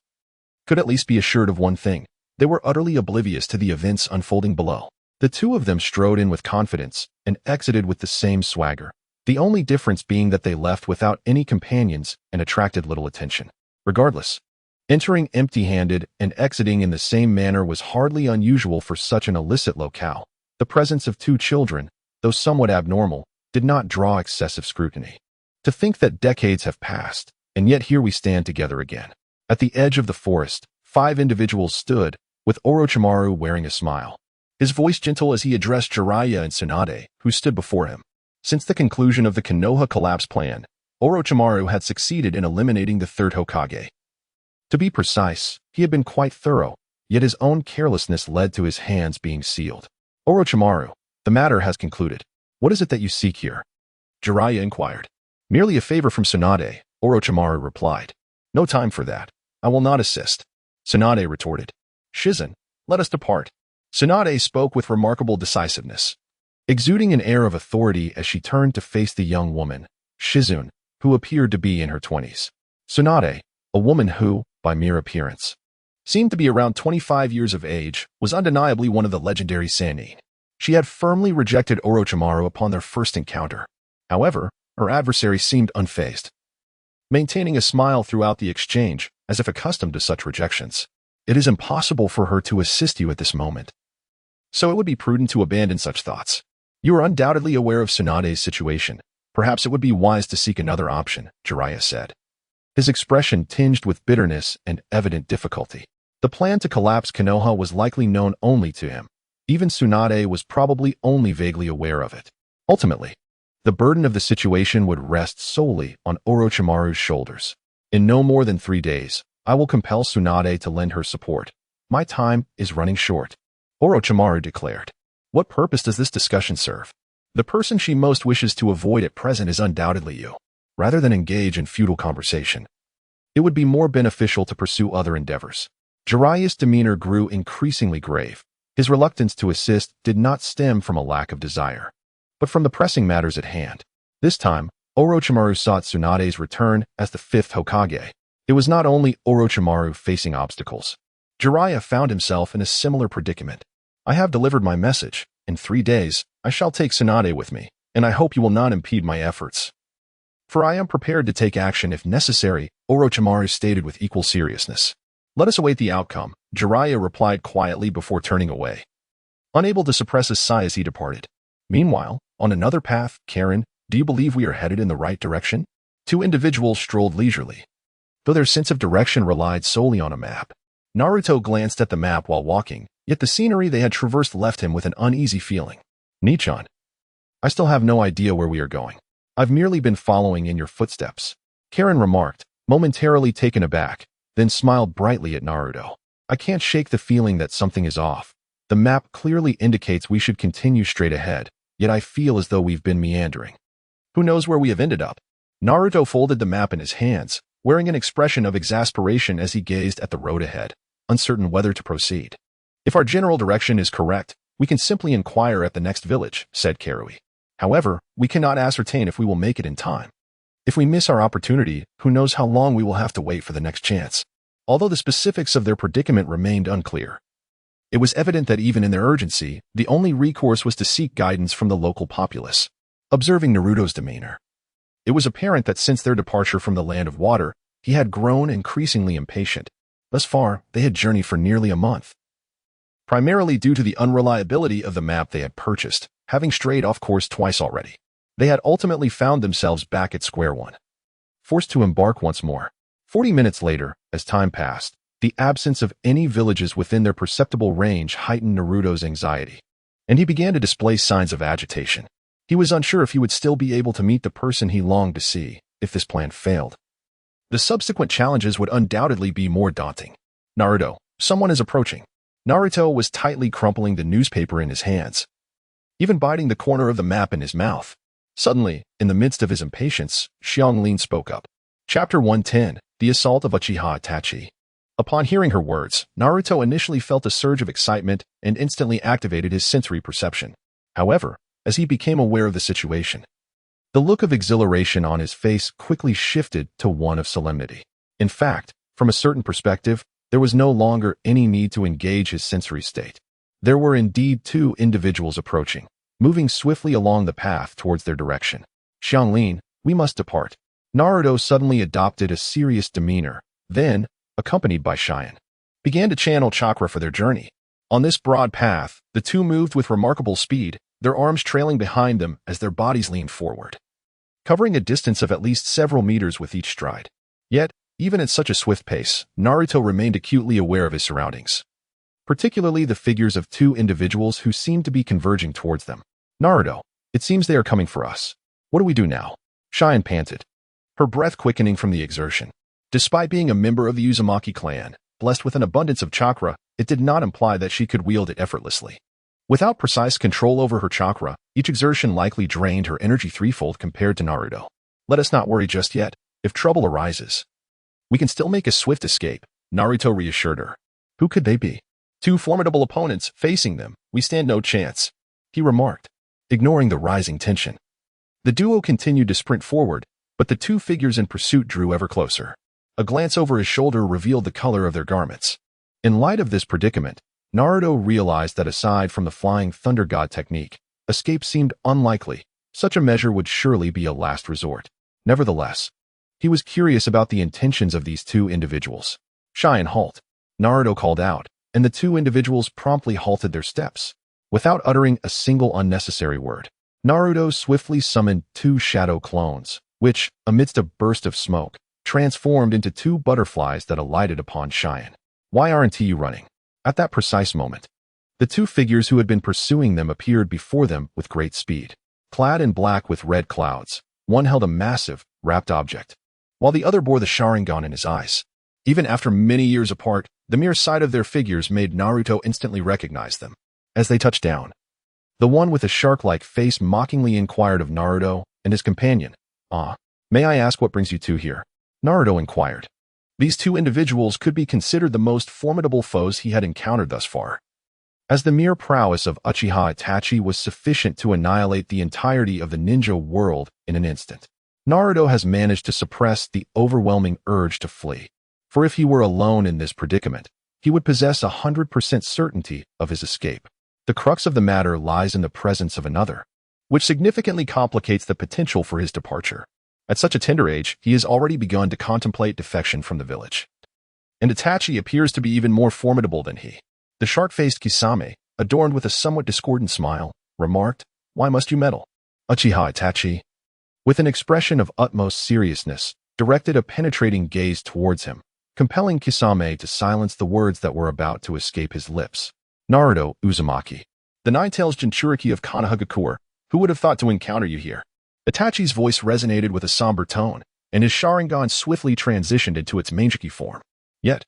A: could at least be assured of one thing: they were utterly oblivious to the events unfolding below. The two of them strode in with confidence and exited with the same swagger, the only difference being that they left without any companions and attracted little attention. Regardless, entering empty-handed and exiting in the same manner was hardly unusual for such an illicit locale. The presence of two children, though somewhat abnormal, did not draw excessive scrutiny. To think that decades have passed, and yet here we stand together again. At the edge of the forest, 5 individuals stood, with Orochimaru wearing a smile. His voice gentle as he addressed Jiraiya and Tsunade, who stood before him. Since the conclusion of the Konoha collapse plan, Orochimaru had succeeded in eliminating the third Hokage. To be precise, he had been quite thorough, yet his own carelessness led to his hands being sealed. Orochimaru, the matter has concluded. What is it that you seek here? Jiraiya inquired. Merely a favor from Tsunade, Orochimaru replied. No time for that. I will not assist. Tsunade retorted. Shizen, let us depart. Tsunade spoke with remarkable decisiveness, exuding an air of authority as she turned to face the young woman, Shizune, who appeared to be in her 20s. Tsunade, a woman who, by mere appearance, seemed to be around 25 years of age, was undeniably one of the legendary Sannin. She had firmly rejected Orochimaru upon their first encounter. However, her adversary seemed unfazed, maintaining a smile throughout the exchange, as if accustomed to such rejections. It is impossible for her to assist you at this moment, so it would be prudent to abandon such thoughts. You are undoubtedly aware of Tsunade's situation. Perhaps it would be wise to seek another option, Jiraiya said, his expression tinged with bitterness and evident difficulty. The plan to collapse Konoha was likely known only to him. Even Tsunade was probably only vaguely aware of it. Ultimately, the burden of the situation would rest solely on Orochimaru's shoulders. In no more than 3 days, I will compel Tsunade to lend her support. My time is running short, Orochimaru declared. What purpose does this discussion serve? The person she most wishes to avoid at present is undoubtedly you. Rather than engage in futile conversation, it would be more beneficial to pursue other endeavors. Jiraiya's demeanor grew increasingly grave. His reluctance to assist did not stem from a lack of desire, but from the pressing matters at hand. This time, Orochimaru sought Tsunade's return as the 5th Hokage. It was not only Orochimaru facing obstacles. Jiraiya found himself in a similar predicament. I have delivered my message. In 3 days, I shall take Tsunade with me, and I hope you will not impede my efforts. For I am prepared to take action if necessary, Orochimaru stated with equal seriousness. Let us await the outcome, Jiraiya replied quietly before turning away, unable to suppress a sigh as he departed. Meanwhile, on another path, Karen, do you believe we are headed in the right direction? 2 individuals strolled leisurely, though their sense of direction relied solely on a map. Naruto glanced at the map while walking, yet the scenery they had traversed left him with an uneasy feeling. Nichan, I still have no idea where we are going. I've merely been following in your footsteps, Karen remarked, momentarily taken aback, then smiled brightly at Naruto. I can't shake the feeling that something is off. The map clearly indicates we should continue straight ahead, yet I feel as though we've been meandering. Who knows where we have ended up? Naruto folded the map in his hands, wearing an expression of exasperation as he gazed at the road ahead, uncertain whether to proceed. If our general direction is correct, we can simply inquire at the next village, said Karui. However, we cannot ascertain if we will make it in time. If we miss our opportunity, who knows how long we will have to wait for the next chance. Although the specifics of their predicament remained unclear, it was evident that even in their urgency, the only recourse was to seek guidance from the local populace. Observing Naruto's demeanor, it was apparent that since their departure from the land of water, he had grown increasingly impatient. Thus far, they had journeyed for nearly a month, primarily due to the unreliability of the map they had purchased, having strayed off course twice already. They had ultimately found themselves back at square one, forced to embark once more. 40 minutes later, as time passed, the absence of any villages within their perceptible range heightened Naruto's anxiety, and he began to display signs of agitation. He was unsure if he would still be able to meet the person he longed to see, if this plan failed. The subsequent challenges would undoubtedly be more daunting. Naruto, someone is approaching. Naruto was tightly crumpling the newspaper in his hands, even biting the corner of the map in his mouth. Suddenly, in the midst of his impatience, Xianglin spoke up. Chapter 110, The Assault of Uchiha Itachi. Upon hearing her words, Naruto initially felt a surge of excitement and instantly activated his sensory perception. However, as he became aware of the situation, the look of exhilaration on his face quickly shifted to one of solemnity. In fact, from a certain perspective, there was no longer any need to engage his sensory state. There were indeed two individuals approaching, moving swiftly along the path towards their direction. Xianglin, we must depart. Naruto suddenly adopted a serious demeanor, then, accompanied by Cheyenne, began to channel chakra for their journey. On this broad path, the two moved with remarkable speed, their arms trailing behind them as their bodies leaned forward, covering a distance of at least several meters with each stride. Yet, even at such a swift pace, Naruto remained acutely aware of his surroundings, particularly the figures of two individuals who seemed to be converging towards them. Naruto, it seems they are coming for us. What do we do now? Cheyenne panted, her breath quickening from the exertion. Despite being a member of the Uzumaki clan, blessed with an abundance of chakra, it did not imply that she could wield it effortlessly. Without precise control over her chakra, each exertion likely drained her energy threefold compared to Naruto. Let us not worry just yet. If trouble arises, we can still make a swift escape, Naruto reassured her. Who could they be? Two formidable opponents facing them. We stand no chance, he remarked, ignoring the rising tension. The duo continued to sprint forward, but the two figures in pursuit drew ever closer. A glance over his shoulder revealed the color of their garments. In light of this predicament, Naruto realized that aside from the flying thunder god technique, escape seemed unlikely. Such a measure would surely be a last resort. Nevertheless, he was curious about the intentions of these two individuals. Cheyenne, halt, Naruto called out, and the two individuals promptly halted their steps. Without uttering a single unnecessary word, Naruto swiftly summoned two shadow clones, which, amidst a burst of smoke, transformed into two butterflies that alighted upon Cheyenne. Why aren't you running? At that precise moment, the two figures who had been pursuing them appeared before them with great speed. Clad in black with red clouds, one held a massive, wrapped object, while the other bore the Sharingan in his eyes. Even after many years apart, the mere sight of their figures made Naruto instantly recognize them. As they touched down, the one with a shark-like face mockingly inquired of Naruto and his companion. May I ask what brings you two here? Naruto inquired. These two individuals could be considered the most formidable foes he had encountered thus far, as the mere prowess of Uchiha Itachi was sufficient to annihilate the entirety of the ninja world in an instant. Naruto has managed to suppress the overwhelming urge to flee, for if he were alone in this predicament, he would possess 100% certainty of his escape. The crux of the matter lies in the presence of another, which significantly complicates the potential for his departure. At such a tender age, he has already begun to contemplate defection from the village. And Itachi appears to be even more formidable than he. The shark-faced Kisame, adorned with a somewhat discordant smile, remarked, "Why must you meddle?" Uchiha Itachi, with an expression of utmost seriousness, directed a penetrating gaze towards him, compelling Kisame to silence the words that were about to escape his lips. Naruto Uzumaki, the Nine-Tails Jinchuriki of Konoha, who would have thought to encounter you here? Itachi's voice resonated with a somber tone, and his Sharingan swiftly transitioned into its Manjiki form. Yet,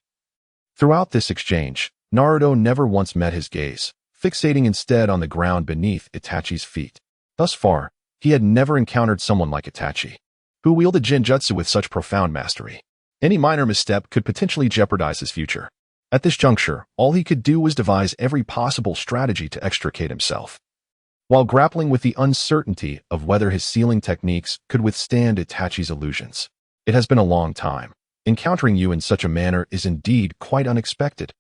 A: throughout this exchange, Naruto never once met his gaze, fixating instead on the ground beneath Itachi's feet. Thus far, he had never encountered someone like Itachi, who wielded Ninjutsu with such profound mastery. Any minor misstep could potentially jeopardize his future. At this juncture, all he could do was devise every possible strategy to extricate himself, while grappling with the uncertainty of whether his sealing techniques could withstand Itachi's illusions. It has been a long time. Encountering you in such a manner is indeed quite unexpected.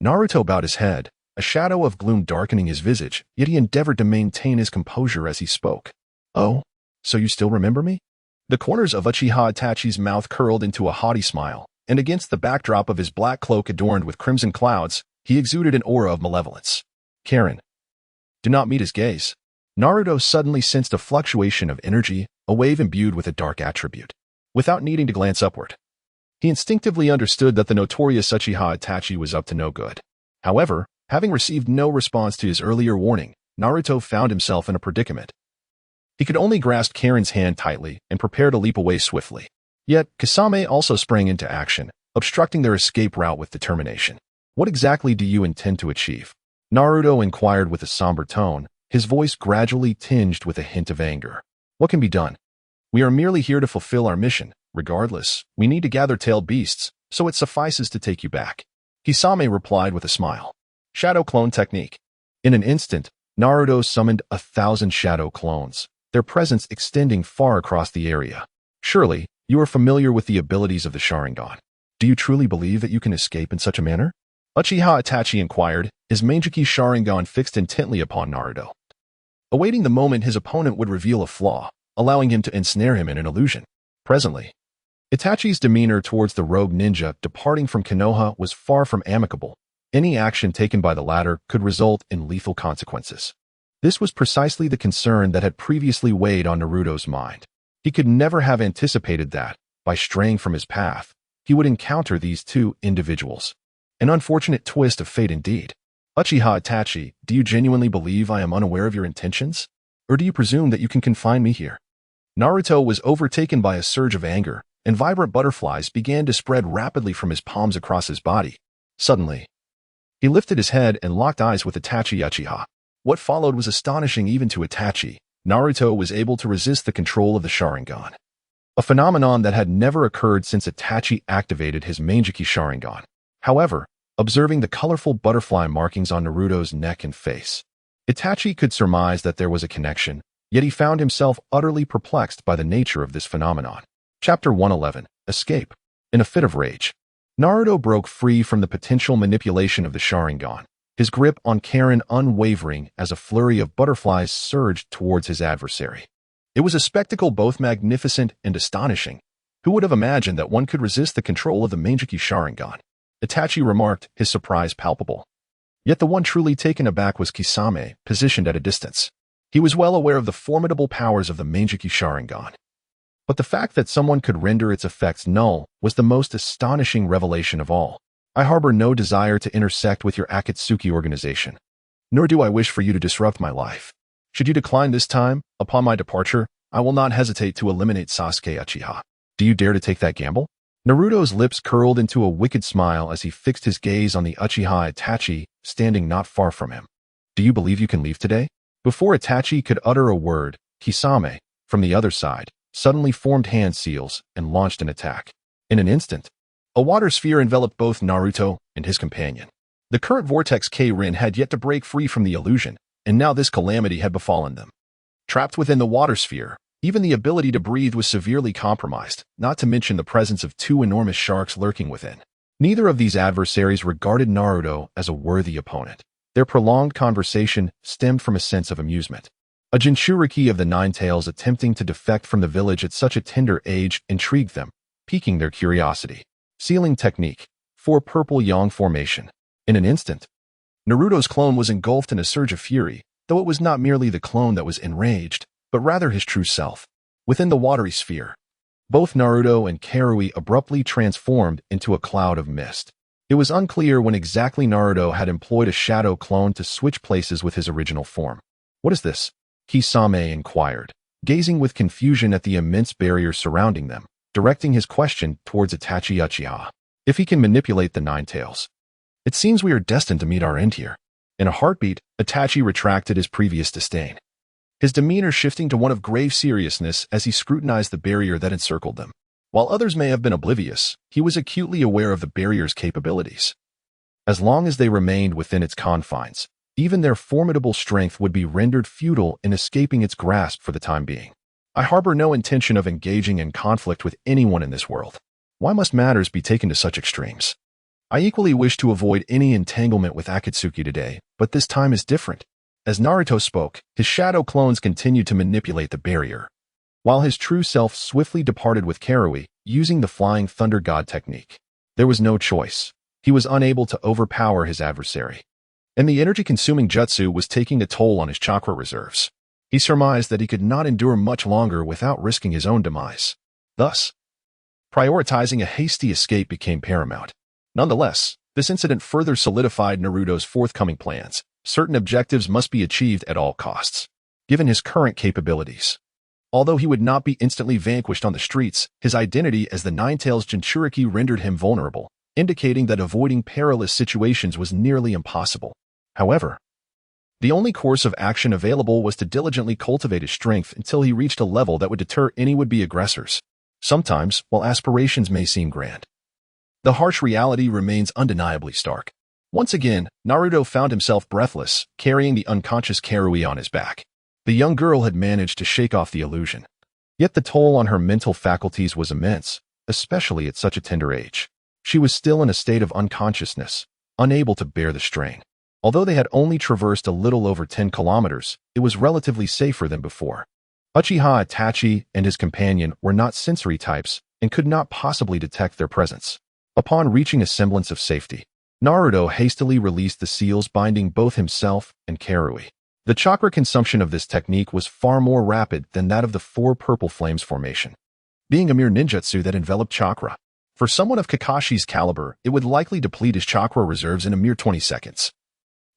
A: Naruto bowed his head, a shadow of gloom darkening his visage, yet he endeavored to maintain his composure as he spoke. Oh, so you still remember me? The corners of Uchiha Itachi's mouth curled into a haughty smile, and against the backdrop of his black cloak adorned with crimson clouds, he exuded an aura of malevolence. Karen, do not meet his gaze. Naruto suddenly sensed a fluctuation of energy, a wave imbued with a dark attribute. Without needing to glance upward, he instinctively understood that the notorious Uchiha Itachi was up to no good. However, having received no response to his earlier warning, Naruto found himself in a predicament. He could only grasp Karen's hand tightly and prepare to leap away swiftly. Yet, Kisame also sprang into action, obstructing their escape route with determination. What exactly do you intend to achieve? Naruto inquired with a somber tone, his voice gradually tinged with a hint of anger. What can be done? We are merely here to fulfill our mission. Regardless, we need to gather tailed beasts, so it suffices to take you back. Kisame replied with a smile. Shadow clone technique. In an instant, Naruto summoned 1,000 shadow clones, their presence extending far across the area. Surely, you are familiar with the abilities of the Sharingan. Do you truly believe that you can escape in such a manner? Uchiha Itachi inquired, his Manjiki Sharingan fixed intently upon Naruto, awaiting the moment his opponent would reveal a flaw, allowing him to ensnare him in an illusion. Presently, Itachi's demeanor towards the rogue ninja departing from Konoha was far from amicable. Any action taken by the latter could result in lethal consequences. This was precisely the concern that had previously weighed on Naruto's mind. He could never have anticipated that, by straying from his path, he would encounter these two individuals. An unfortunate twist of fate indeed. Uchiha Itachi, do you genuinely believe I am unaware of your intentions? Or do you presume that you can confine me here? Naruto was overtaken by a surge of anger, and vibrant butterflies began to spread rapidly from his palms across his body. Suddenly, he lifted his head and locked eyes with Itachi Uchiha. What followed was astonishing even to Itachi. Naruto was able to resist the control of the Sharingan, a phenomenon that had never occurred since Itachi activated his Manjiki Sharingan. However, observing the colorful butterfly markings on Naruto's neck and face, Itachi could surmise that there was a connection, yet he found himself utterly perplexed by the nature of this phenomenon. Chapter 111. Escape. In a fit of rage, Naruto broke free from the potential manipulation of the Sharingan, his grip on Karin unwavering as a flurry of butterflies surged towards his adversary. It was a spectacle both magnificent and astonishing. Who would have imagined that one could resist the control of the Manjiki Sharingan? Itachi remarked, his surprise palpable. Yet the one truly taken aback was Kisame, positioned at a distance. He was well aware of the formidable powers of the Manjiki Sharingan. But the fact that someone could render its effects null was the most astonishing revelation of all. I harbor no desire to intersect with your Akatsuki organization, nor do I wish for you to disrupt my life. Should you decline this time, upon my departure, I will not hesitate to eliminate Sasuke Uchiha. Do you dare to take that gamble? Naruto's lips curled into a wicked smile as he fixed his gaze on the Uchiha Itachi, standing not far from him. Do you believe you can leave today? Before Itachi could utter a word, Kisame, from the other side, suddenly formed hand seals and launched an attack. In an instant, a water sphere enveloped both Naruto and his companion. The current vortex K-Rin had yet to break free from the illusion, and now this calamity had befallen them. Trapped within the water sphere, even the ability to breathe was severely compromised, not to mention the presence of two enormous sharks lurking within. Neither of these adversaries regarded Naruto as a worthy opponent. Their prolonged conversation stemmed from a sense of amusement. A Jinchuriki of the Nine Tails attempting to defect from the village at such a tender age intrigued them, piquing their curiosity. Sealing technique. 4 purple yang formation. In an instant, Naruto's clone was engulfed in a surge of fury, though it was not merely the clone that was enraged, but rather his true self. Within the watery sphere, both Naruto and Karui abruptly transformed into a cloud of mist. It was unclear when exactly Naruto had employed a shadow clone to switch places with his original form. What is this? Kisame inquired, gazing with confusion at the immense barrier surrounding them, directing his question towards Itachi Uchiha. If he can manipulate the Nine Tails, it seems we are destined to meet our end here. In a heartbeat, Itachi retracted his previous disdain, his demeanor shifting to one of grave seriousness as he scrutinized the barrier that encircled them. While others may have been oblivious, he was acutely aware of the barrier's capabilities. As long as they remained within its confines, even their formidable strength would be rendered futile in escaping its grasp for the time being. I harbor no intention of engaging in conflict with anyone in this world. Why must matters be taken to such extremes? I equally wish to avoid any entanglement with Akatsuki today, but this time is different. As Naruto spoke, his shadow clones continued to manipulate the barrier, while his true self swiftly departed with Karui, using the Flying Thunder God technique. There was no choice. He was unable to overpower his adversary, and the energy-consuming jutsu was taking a toll on his chakra reserves. He surmised that he could not endure much longer without risking his own demise. Thus, prioritizing a hasty escape became paramount. Nonetheless, this incident further solidified Naruto's forthcoming plans. Certain objectives must be achieved at all costs, given his current capabilities. Although he would not be instantly vanquished on the streets, his identity as the Nine-Tails Jinchuriki rendered him vulnerable, indicating that avoiding perilous situations was nearly impossible. However, the only course of action available was to diligently cultivate his strength until he reached a level that would deter any would-be aggressors. Sometimes, while aspirations may seem grand, the harsh reality remains undeniably stark. Once again, Naruto found himself breathless, carrying the unconscious Karui on his back. The young girl had managed to shake off the illusion. Yet the toll on her mental faculties was immense, especially at such a tender age. She was still in a state of unconsciousness, unable to bear the strain. Although they had only traversed a little over 10 kilometers, it was relatively safer than before. Uchiha Itachi and his companion were not sensory types and could not possibly detect their presence. Upon reaching a semblance of safety, Naruto hastily released the seals binding both himself and Karui. The chakra consumption of this technique was far more rapid than that of the four purple flames formation. Being a mere ninjutsu that enveloped chakra, for someone of Kakashi's caliber, it would likely deplete his chakra reserves in a mere 20 seconds.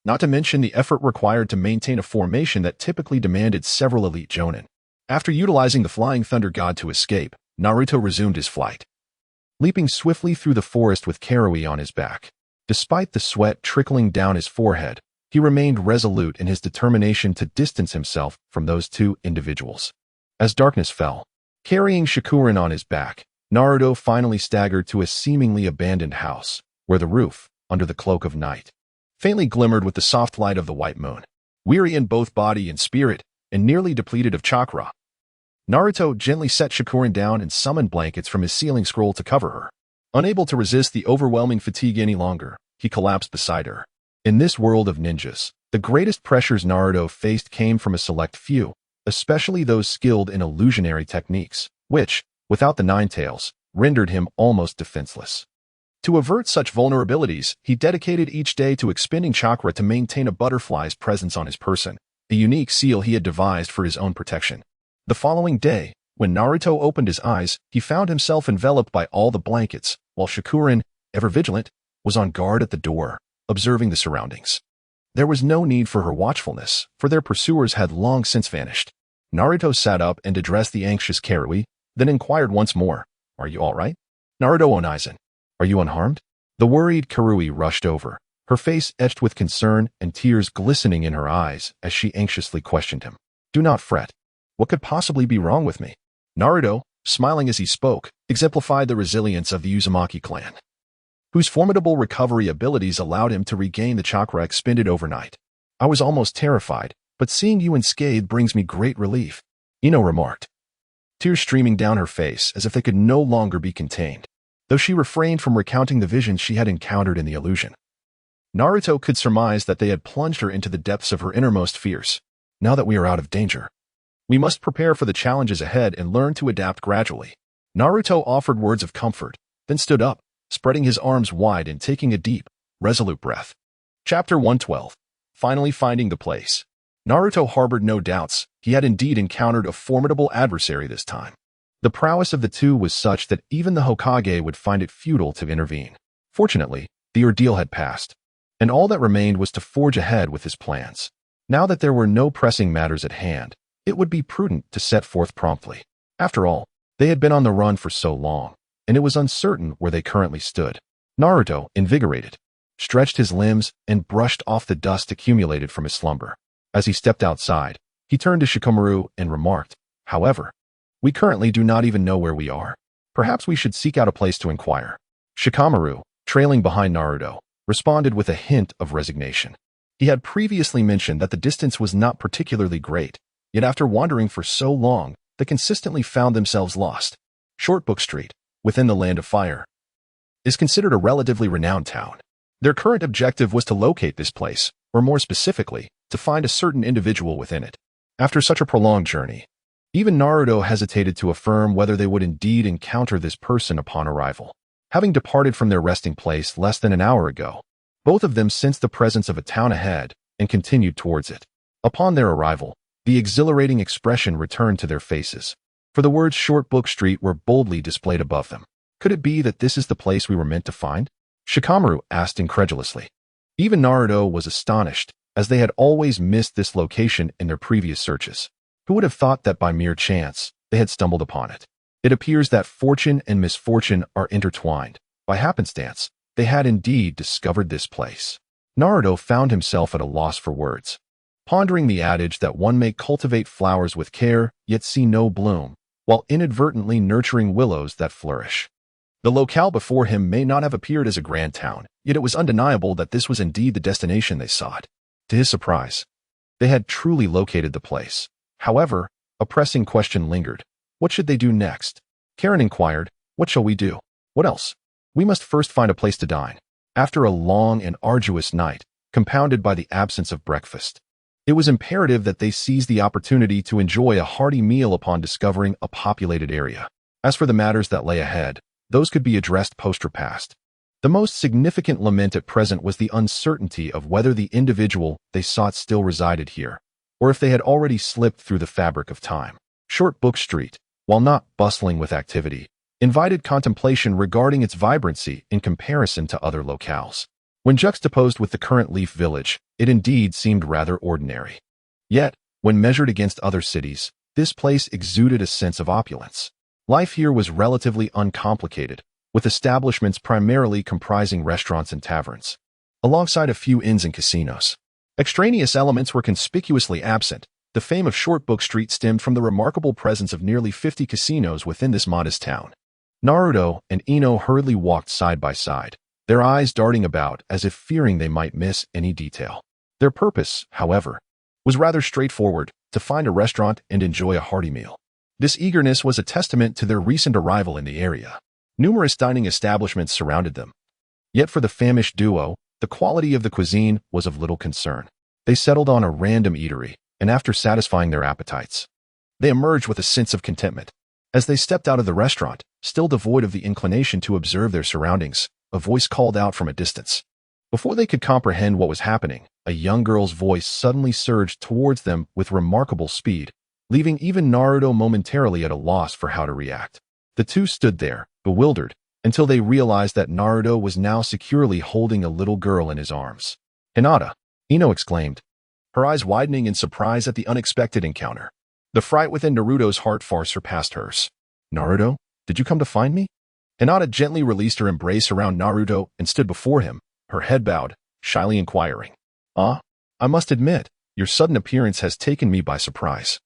A: Not to mention the effort required to maintain a formation that typically demanded several elite jonin. After utilizing the Flying Thunder God to escape, Naruto resumed his flight, leaping swiftly through the forest with Karui on his back. Despite the sweat trickling down his forehead, he remained resolute in his determination to distance himself from those two individuals. As darkness fell, carrying Shikurin on his back, Naruto finally staggered to a seemingly abandoned house, where the roof, under the cloak of night, faintly glimmered with the soft light of the white moon. Weary in both body and spirit, and nearly depleted of chakra, Naruto gently set Shikurin down and summoned blankets from his sealing scroll to cover her. Unable to resist the overwhelming fatigue any longer, he collapsed beside her. In this world of ninjas, the greatest pressures Naruto faced came from a select few, especially those skilled in illusionary techniques, which, without the Nine Tails, rendered him almost defenseless. To avert such vulnerabilities, he dedicated each day to expending chakra to maintain a butterfly's presence on his person, a unique seal he had devised for his own protection. The following day, when Naruto opened his eyes, he found himself enveloped by all the blankets, while Shikurin, ever vigilant, was on guard at the door, observing the surroundings. There was no need for her watchfulness, for their pursuers had long since vanished. Naruto sat up and addressed the anxious Karui, then inquired once more, "Are you all right? Naruto Onizen, are you unharmed?" The worried Karui rushed over, her face etched with concern and tears glistening in her eyes as she anxiously questioned him. "Do not fret. What could possibly be wrong with me?" Naruto, smiling as he spoke, exemplified the resilience of the Uzumaki clan, whose formidable recovery abilities allowed him to regain the chakra expended overnight. "I was almost terrified, but seeing you unscathed brings me great relief," Ino remarked, tears streaming down her face as if they could no longer be contained, though she refrained from recounting the visions she had encountered in the illusion. Naruto could surmise that they had plunged her into the depths of her innermost fears. "Now that we are out of danger, we must prepare for the challenges ahead and learn to adapt gradually." Naruto offered words of comfort, then stood up, spreading his arms wide and taking a deep, resolute breath. Chapter 112. Finally finding the place. Naruto harbored no doubts. He had indeed encountered a formidable adversary this time. The prowess of the two was such that even the Hokage would find it futile to intervene. Fortunately, the ordeal had passed, and all that remained was to forge ahead with his plans. Now that there were no pressing matters at hand, it would be prudent to set forth promptly. After all, they had been on the run for so long, and it was uncertain where they currently stood. Naruto, invigorated, stretched his limbs and brushed off the dust accumulated from his slumber. As he stepped outside, he turned to Shikamaru and remarked, "However, we currently do not even know where we are. Perhaps we should seek out a place to inquire." Shikamaru, trailing behind Naruto, responded with a hint of resignation. He had previously mentioned that the distance was not particularly great, yet after wandering for so long, they consistently found themselves lost. Shortbook Street, within the Land of Fire, is considered a relatively renowned town. Their current objective was to locate this place, or more specifically, to find a certain individual within it. After such a prolonged journey, even Naruto hesitated to affirm whether they would indeed encounter this person upon arrival. Having departed from their resting place less than an hour ago, both of them sensed the presence of a town ahead and continued towards it. Upon their arrival, the exhilarating expression returned to their faces, for the words Shortbook Street were boldly displayed above them. "Could it be that this is the place we were meant to find?" Shikamaru asked incredulously. Even Naruto was astonished, as they had always missed this location in their previous searches. Who would have thought that by mere chance, they had stumbled upon it? It appears that fortune and misfortune are intertwined. By happenstance, they had indeed discovered this place. Naruto found himself at a loss for words, pondering the adage that one may cultivate flowers with care, yet see no bloom, while inadvertently nurturing willows that flourish. The locale before him may not have appeared as a grand town, yet it was undeniable that this was indeed the destination they sought. To his surprise, they had truly located the place. However, a pressing question lingered. What should they do next? Karen inquired, "What shall we do?" "What else?" "We must first find a place to dine." After a long and arduous night, compounded by the absence of breakfast, it was imperative that they seize the opportunity to enjoy a hearty meal upon discovering a populated area. As for the matters that lay ahead, those could be addressed post-repast. The most significant lament at present was the uncertainty of whether the individual they sought still resided here, or if they had already slipped through the fabric of time. Short Book Street, while not bustling with activity, invited contemplation regarding its vibrancy in comparison to other locales. When juxtaposed with the current Leaf Village, it indeed seemed rather ordinary. Yet, when measured against other cities, this place exuded a sense of opulence. Life here was relatively uncomplicated, with establishments primarily comprising restaurants and taverns, alongside a few inns and casinos. Extraneous elements were conspicuously absent. The fame of Short Book Street stemmed from the remarkable presence of nearly 50 casinos within this modest town. Naruto and Ino hurriedly walked side by side, their eyes darting about as if fearing they might miss any detail. Their purpose, however, was rather straightforward: to find a restaurant and enjoy a hearty meal. This eagerness was a testament to their recent arrival in the area. Numerous dining establishments surrounded them. Yet for the famished duo, the quality of the cuisine was of little concern. They settled on a random eatery, and after satisfying their appetites, they emerged with a sense of contentment. As they stepped out of the restaurant, still devoid of the inclination to observe their surroundings, a voice called out from a distance. Before they could comprehend what was happening, a young girl's voice suddenly surged towards them with remarkable speed, leaving even Naruto momentarily at a loss for how to react. The two stood there, bewildered, until they realized that Naruto was now securely holding a little girl in his arms. "Hinata!" Ino exclaimed, her eyes widening in surprise at the unexpected encounter. The fright within Naruto's heart far surpassed hers. "Naruto, did you come to find me?" Hinata gently released her embrace around Naruto and stood before him, her head bowed, shyly inquiring. I must admit, your sudden appearance has taken me by surprise.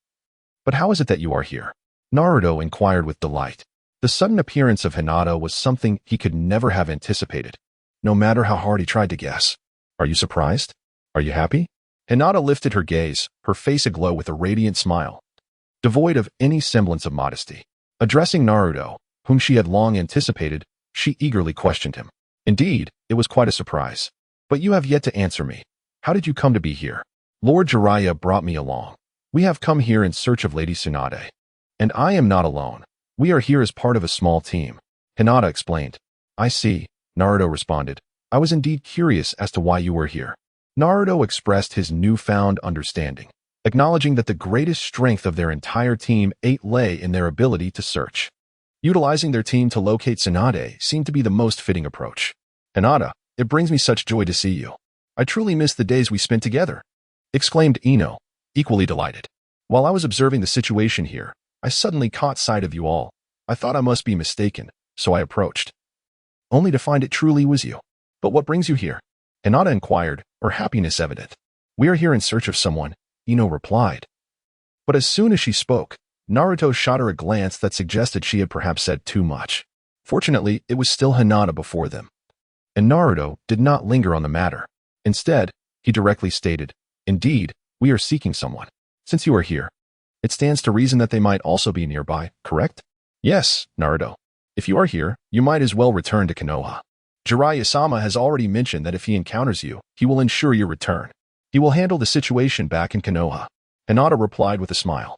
A: But how is it that you are here?" Naruto inquired with delight. The sudden appearance of Hinata was something he could never have anticipated, no matter how hard he tried to guess. "Are you surprised? Are you happy?" Hinata lifted her gaze, her face aglow with a radiant smile, devoid of any semblance of modesty. Addressing Naruto, whom she had long anticipated, she eagerly questioned him. "Indeed, it was quite a surprise. But you have yet to answer me. How did you come to be here?" "Lord Jiraiya brought me along. We have come here in search of Lady Tsunade. And I am not alone. We are here as part of a small team," Hinata explained. "I see," Naruto responded. "I was indeed curious as to why you were here." Naruto expressed his newfound understanding, acknowledging that the greatest strength of their entire team lay in their ability to search. Utilizing their team to locate Tsunade seemed to be the most fitting approach. "Hinata, it brings me such joy to see you. I truly miss the days we spent together," exclaimed Ino, equally delighted. "While I was observing the situation here, I suddenly caught sight of you all. I thought I must be mistaken, so I approached, only to find it truly was you." "But what brings you here?" Hinata inquired, her happiness evident. "We are here in search of someone," Ino replied. But as soon as she spoke, Naruto shot her a glance that suggested she had perhaps said too much. Fortunately, it was still Hinata before them, and Naruto did not linger on the matter. Instead, he directly stated, "Indeed, we are seeking someone. Since you are here, it stands to reason that they might also be nearby, correct?" "Yes, Naruto. If you are here, you might as well return to Konoha. Jiraiya-sama has already mentioned that if he encounters you, he will ensure your return. He will handle the situation back in Konoha," Hinata replied with a smile.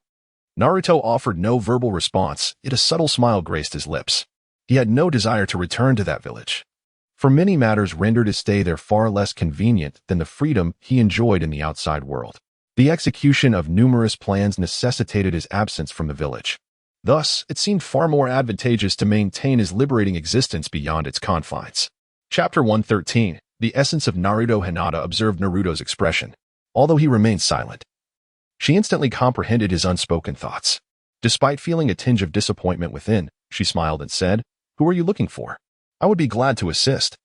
A: Naruto offered no verbal response, yet a subtle smile graced his lips. He had no desire to return to that village, for many matters rendered his stay there far less convenient than the freedom he enjoyed in the outside world. The execution of numerous plans necessitated his absence from the village. Thus, it seemed far more advantageous to maintain his liberating existence beyond its confines. Chapter 113. The essence of Naruto. Hinata observed Naruto's expression, although he remained silent. She instantly comprehended his unspoken thoughts. Despite feeling a tinge of disappointment within, she smiled and said, "Who are you looking for? I would be glad to assist."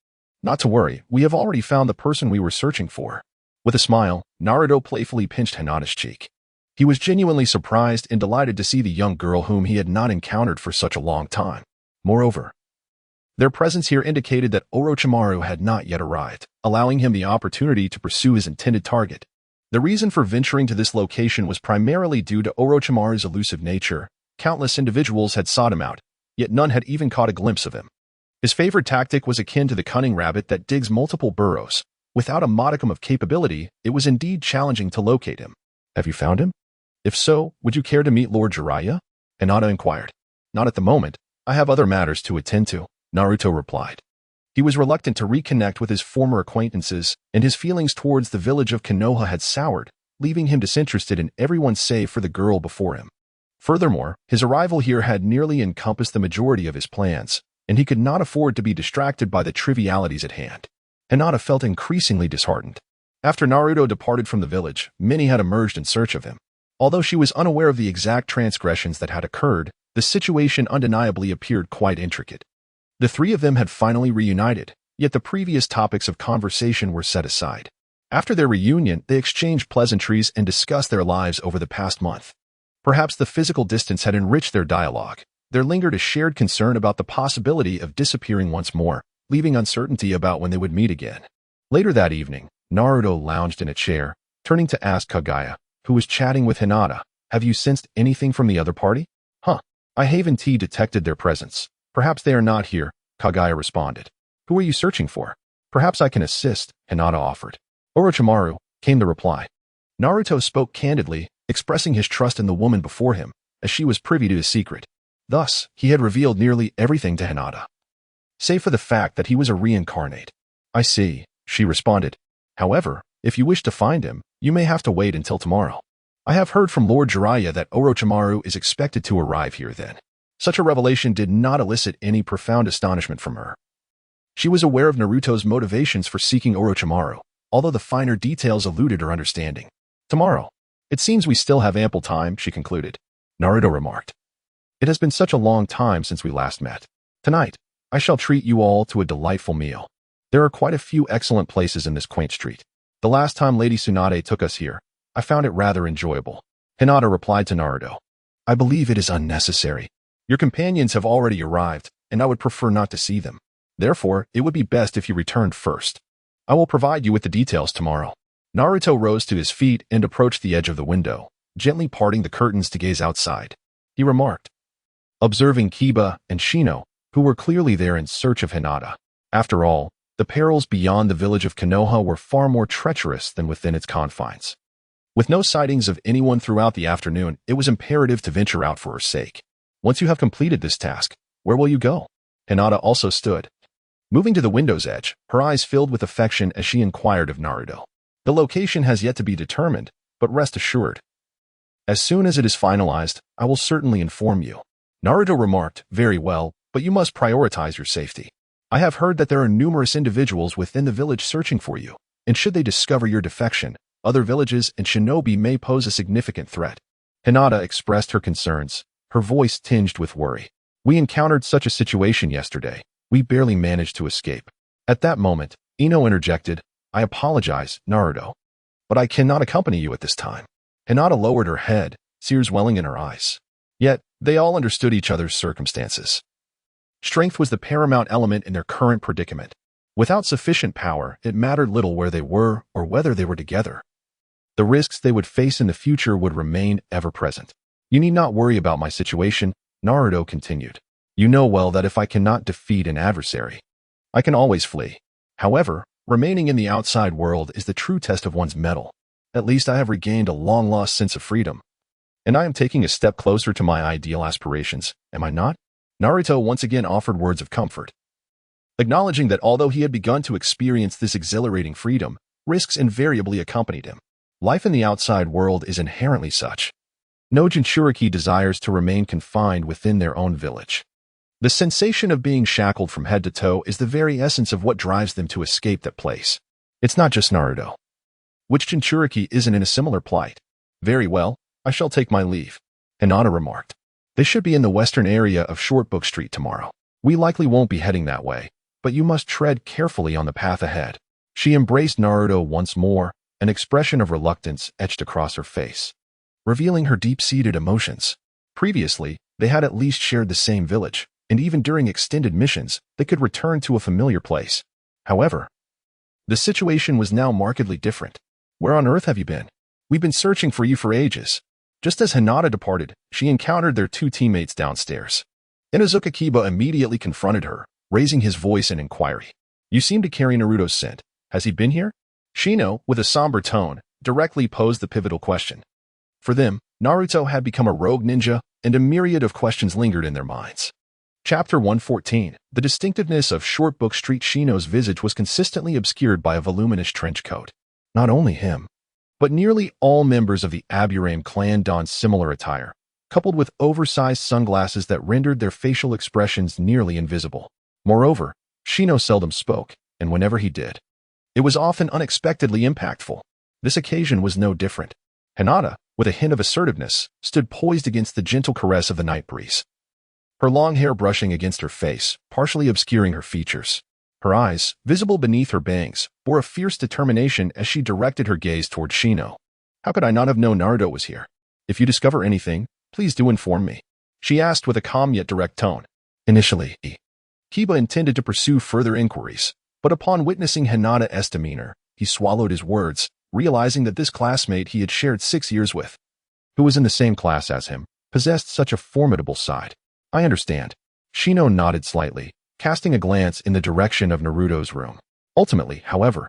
A: "Not to worry, we have already found the person we were searching for." With a smile, Naruto playfully pinched Hinata's cheek. He was genuinely surprised and delighted to see the young girl whom he had not encountered for such a long time. Moreover, their presence here indicated that Orochimaru had not yet arrived, allowing him the opportunity to pursue his intended target. The reason for venturing to this location was primarily due to Orochimaru's elusive nature. Countless individuals had sought him out, yet none had even caught a glimpse of him. His favorite tactic was akin to the cunning rabbit that digs multiple burrows. Without a modicum of capability, it was indeed challenging to locate him. Have you found him? If so, would you care to meet Lord Jiraiya? Hinata inquired. Not at the moment. I have other matters to attend to, Naruto replied. He was reluctant to reconnect with his former acquaintances, and his feelings towards the village of Konoha had soured, leaving him disinterested in everyone save for the girl before him. Furthermore, his arrival here had nearly encompassed the majority of his plans, and he could not afford to be distracted by the trivialities at hand. Hinata felt increasingly disheartened. After Naruto departed from the village, many had emerged in search of him. Although she was unaware of the exact transgressions that had occurred, the situation undeniably appeared quite intricate. The three of them had finally reunited, yet the previous topics of conversation were set aside. After their reunion, they exchanged pleasantries and discussed their lives over the past month. Perhaps the physical distance had enriched their dialogue. There lingered a shared concern about the possibility of disappearing once more, leaving uncertainty about when they would meet again. Later that evening, Naruto lounged in a chair, turning to ask Kagaya, who was chatting with Hinata, "Have you sensed anything from the other party?" I haven't detected their presence. Perhaps they are not here, Kagaya responded. Who are you searching for? Perhaps I can assist, Hinata offered. Orochimaru, came the reply. Naruto spoke candidly, expressing his trust in the woman before him, as she was privy to his secret. Thus, he had revealed nearly everything to Hinata, save for the fact that he was a reincarnate. I see, she responded. However, if you wish to find him, you may have to wait until tomorrow. I have heard from Lord Jiraiya that Orochimaru is expected to arrive here then. Such a revelation did not elicit any profound astonishment from her. She was aware of Naruto's motivations for seeking Orochimaru, although the finer details eluded her understanding. Tomorrow. It seems we still have ample time, she concluded. Naruto remarked. It has been such a long time since we last met. Tonight, I shall treat you all to a delightful meal. There are quite a few excellent places in this quaint street. The last time Lady Tsunade took us here, I found it rather enjoyable. Hinata replied to Naruto. I believe it is unnecessary. Your companions have already arrived, and I would prefer not to see them. Therefore, it would be best if you returned first. I will provide you with the details tomorrow. Naruto rose to his feet and approached the edge of the window, gently parting the curtains to gaze outside. He remarked, observing Kiba and Shino, who were clearly there in search of Hinata. After all, the perils beyond the village of Konoha were far more treacherous than within its confines. With no sightings of anyone throughout the afternoon, it was imperative to venture out for her sake. Once you have completed this task, where will you go? Hinata also stood, moving to the window's edge, her eyes filled with affection as she inquired of Naruto. The location has yet to be determined, but rest assured. As soon as it is finalized, I will certainly inform you. Naruto remarked, very well, but you must prioritize your safety. I have heard that there are numerous individuals within the village searching for you, and should they discover your defection, other villages and shinobi may pose a significant threat. Hinata expressed her concerns, her voice tinged with worry. We encountered such a situation yesterday. We barely managed to escape. At that moment, Ino interjected, I apologize, Naruto, but I cannot accompany you at this time. Hinata lowered her head, tears welling in her eyes. Yet, they all understood each other's circumstances. Strength was the paramount element in their current predicament. Without sufficient power, it mattered little where they were or whether they were together. The risks they would face in the future would remain ever present. You need not worry about my situation, Naruto continued. You know well that if I cannot defeat an adversary, I can always flee. However, remaining in the outside world is the true test of one's mettle. At least I have regained a long-lost sense of freedom. And I am taking a step closer to my ideal aspirations, am I not? Naruto once again offered words of comfort, acknowledging that although he had begun to experience this exhilarating freedom, risks invariably accompanied him. Life in the outside world is inherently such. No Jinchuriki desires to remain confined within their own village. The sensation of being shackled from head to toe is the very essence of what drives them to escape that place. It's not just Naruto. Which Jinchuriki isn't in a similar plight? Very well, I shall take my leave, Hinata remarked. They should be in the western area of Shortbook Street tomorrow. We likely won't be heading that way, but you must tread carefully on the path ahead. She embraced Naruto once more, an expression of reluctance etched across her face, revealing her deep-seated emotions. Previously, they had at least shared the same village, and even during extended missions, they could return to a familiar place. However, the situation was now markedly different. Where on earth have you been? We've been searching for you for ages. Just as Hinata departed, she encountered their two teammates downstairs. Inuzuka Kiba immediately confronted her, raising his voice in inquiry. You seem to carry Naruto's scent. Has he been here? Shino, with a somber tone, directly posed the pivotal question. For them, Naruto had become a rogue ninja, and a myriad of questions lingered in their minds. Chapter 114. The distinctiveness of Shortbook Street. Shino's visage was consistently obscured by a voluminous trench coat. Not only him, but nearly all members of the Aburame clan donned similar attire, coupled with oversized sunglasses that rendered their facial expressions nearly invisible. Moreover, Shino seldom spoke, and whenever he did, it was often unexpectedly impactful. This occasion was no different. Hinata, with a hint of assertiveness, stood poised against the gentle caress of the night breeze. Her long hair brushing against her face, partially obscuring her features. Her eyes, visible beneath her bangs, bore a fierce determination as she directed her gaze toward Shino. How could I not have known Naruto was here? If you discover anything, please do inform me, she asked with a calm yet direct tone. Initially, Kiba intended to pursue further inquiries, but upon witnessing Hinata's demeanor, he swallowed his words, realizing that this classmate he had shared 6 years with, who was in the same class as him, possessed such a formidable side. I understand. Shino nodded slightly, casting a glance in the direction of Naruto's room. Ultimately, however,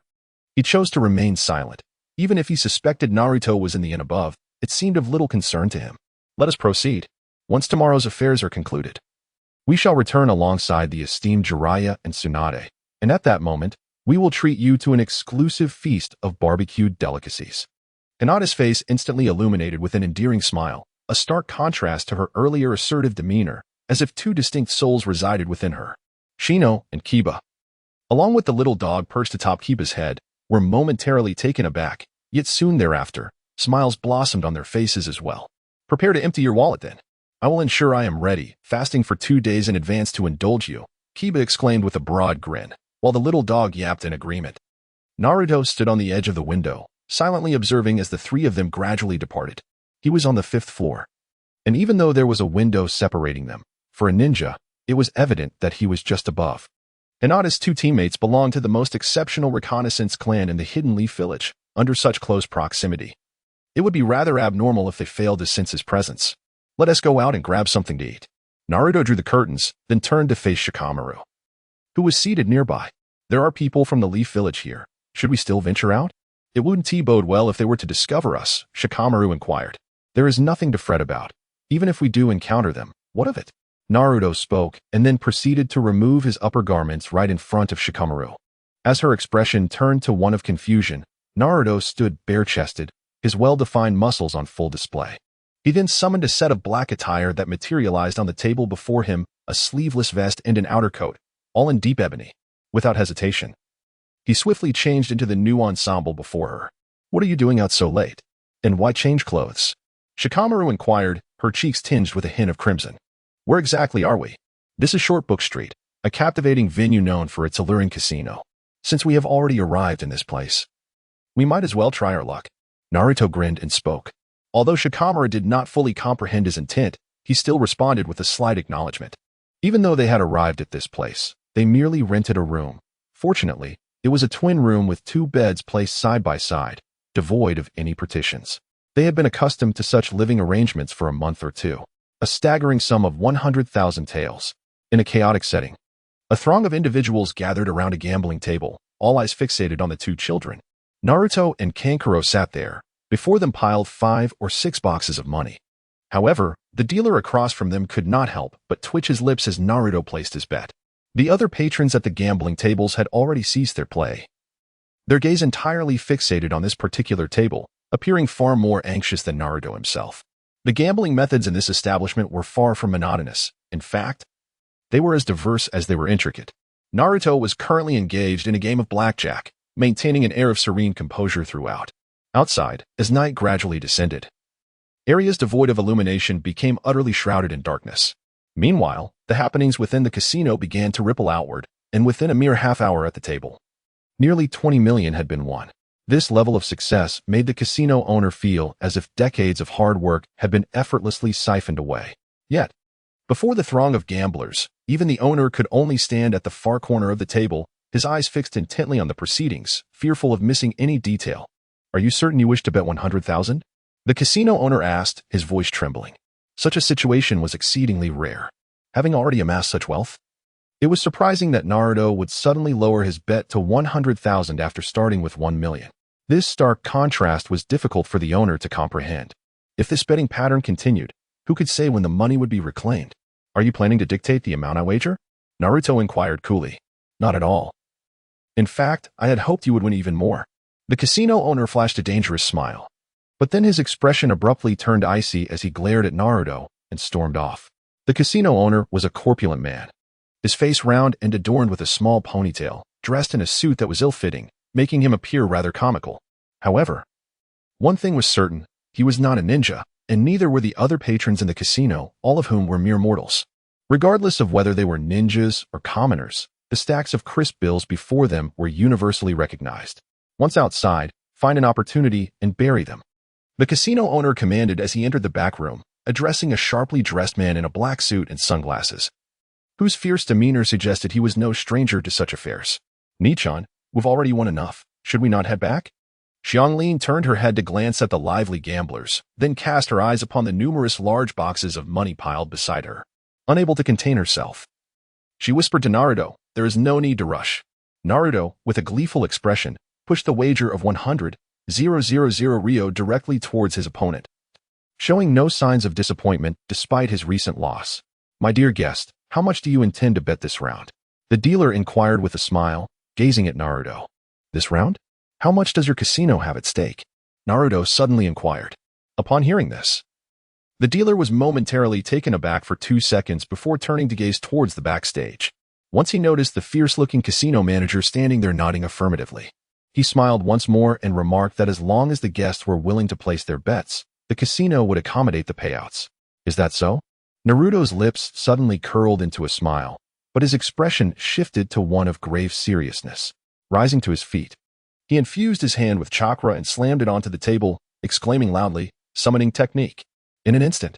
A: he chose to remain silent. Even if he suspected Naruto was in the inn above, it seemed of little concern to him. Let us proceed. Once tomorrow's affairs are concluded, we shall return alongside the esteemed Jiraiya and Tsunade, and at that moment, we will treat you to an exclusive feast of barbecued delicacies. Hinata's face instantly illuminated with an endearing smile, a stark contrast to her earlier assertive demeanor, as if two distinct souls resided within her. Shino and Kiba, along with the little dog perched atop Kiba's head, were momentarily taken aback, yet soon thereafter, smiles blossomed on their faces as well. Prepare to empty your wallet then. I will ensure I am ready, fasting for 2 days in advance to indulge you, Kiba exclaimed with a broad grin, while the little dog yapped in agreement. Naruto stood on the edge of the window, silently observing as the three of them gradually departed. He was on the 5th floor, and even though there was a window separating them, for a ninja, it was evident that he was just above. Hinata's two teammates belonged to the most exceptional reconnaissance clan in the Hidden Leaf Village. Under such close proximity, it would be rather abnormal if they failed to sense his presence. Let us go out and grab something to eat. Naruto drew the curtains, then turned to face Shikamaru, who was seated nearby. There are people from the Leaf Village here. Should we still venture out? It wouldn't bode well if they were to discover us, Shikamaru inquired. There is nothing to fret about. Even if we do encounter them, what of it? Naruto spoke, and then proceeded to remove his upper garments right in front of Shikamaru. As her expression turned to one of confusion, Naruto stood bare-chested, his well-defined muscles on full display. He then summoned a set of black attire that materialized on the table before him, a sleeveless vest and an outer coat, all in deep ebony. Without hesitation, he swiftly changed into the new ensemble before her. What are you doing out so late? And why change clothes? Shikamaru inquired, her cheeks tinged with a hint of crimson. Where exactly are we? This is Shortbook Street, a captivating venue known for its alluring casino. Since we have already arrived in this place, we might as well try our luck. Naruto grinned and spoke. Although Shikamaru did not fully comprehend his intent, he still responded with a slight acknowledgement. Even though they had arrived at this place, they merely rented a room. Fortunately, it was a twin room with 2 beds placed side by side, devoid of any partitions. They had been accustomed to such living arrangements for a month or two. A staggering sum of 100,000 taels. In a chaotic setting, a throng of individuals gathered around a gambling table, all eyes fixated on the 2 children. Naruto and Kankuro sat there. Before them piled 5 or 6 boxes of money. However, the dealer across from them could not help but twitch his lips as Naruto placed his bet. The other patrons at the gambling tables had already ceased their play, their gaze entirely fixated on this particular table, appearing far more anxious than Naruto himself. The gambling methods in this establishment were far from monotonous. In fact, they were as diverse as they were intricate. Naruto was currently engaged in a game of blackjack, maintaining an air of serene composure throughout. Outside, as night gradually descended, areas devoid of illumination became utterly shrouded in darkness. Meanwhile, the happenings within the casino began to ripple outward, and within a mere half hour at the table, nearly 20 million had been won. This level of success made the casino owner feel as if decades of hard work had been effortlessly siphoned away. Yet, before the throng of gamblers, even the owner could only stand at the far corner of the table, his eyes fixed intently on the proceedings, fearful of missing any detail. Are you certain you wish to bet 100,000? The casino owner asked, his voice trembling. Such a situation was exceedingly rare. Having already amassed such wealth, It was surprising that Naruto would suddenly lower his bet to 100,000 after starting with 1 million. This stark contrast was difficult for the owner to comprehend. If this betting pattern continued, who could say when the money would be reclaimed? Are you planning to dictate the amount I wager? Naruto inquired coolly. Not at all. In fact, I had hoped you would win even more. The casino owner flashed a dangerous smile. But then his expression abruptly turned icy as he glared at Naruto and stormed off. The casino owner was a corpulent man. His face round and adorned with a small ponytail, dressed in a suit that was ill-fitting, making him appear rather comical. However, one thing was certain, he was not a ninja, and neither were the other patrons in the casino, all of whom were mere mortals. Regardless of whether they were ninjas or commoners, the stacks of crisp bills before them were universally recognized. Once outside, find an opportunity and bury them. The casino owner commanded as he entered the back room, addressing a sharply dressed man in a black suit and sunglasses, whose fierce demeanor suggested he was no stranger to such affairs. Nichan, we've already won enough. Should we not head back? Xianglin turned her head to glance at the lively gamblers, then cast her eyes upon the numerous large boxes of money piled beside her. Unable to contain herself, she whispered to Naruto, there is no need to rush. Naruto, with a gleeful expression, pushed the wager of 100,000 Rio directly towards his opponent, showing no signs of disappointment despite his recent loss. My dear guest, how much do you intend to bet this round? The dealer inquired with a smile, gazing at Naruto. This round? How much does your casino have at stake? Naruto suddenly inquired. Upon hearing this, the dealer was momentarily taken aback for 2 seconds before turning to gaze towards the backstage. Once he noticed the fierce-looking casino manager standing there nodding affirmatively, he smiled once more and remarked that as long as the guests were willing to place their bets, the casino would accommodate the payouts. Is that so? Naruto's lips suddenly curled into a smile, but his expression shifted to one of grave seriousness. Rising to his feet, he infused his hand with chakra and slammed it onto the table, exclaiming loudly, summoning technique. In an instant,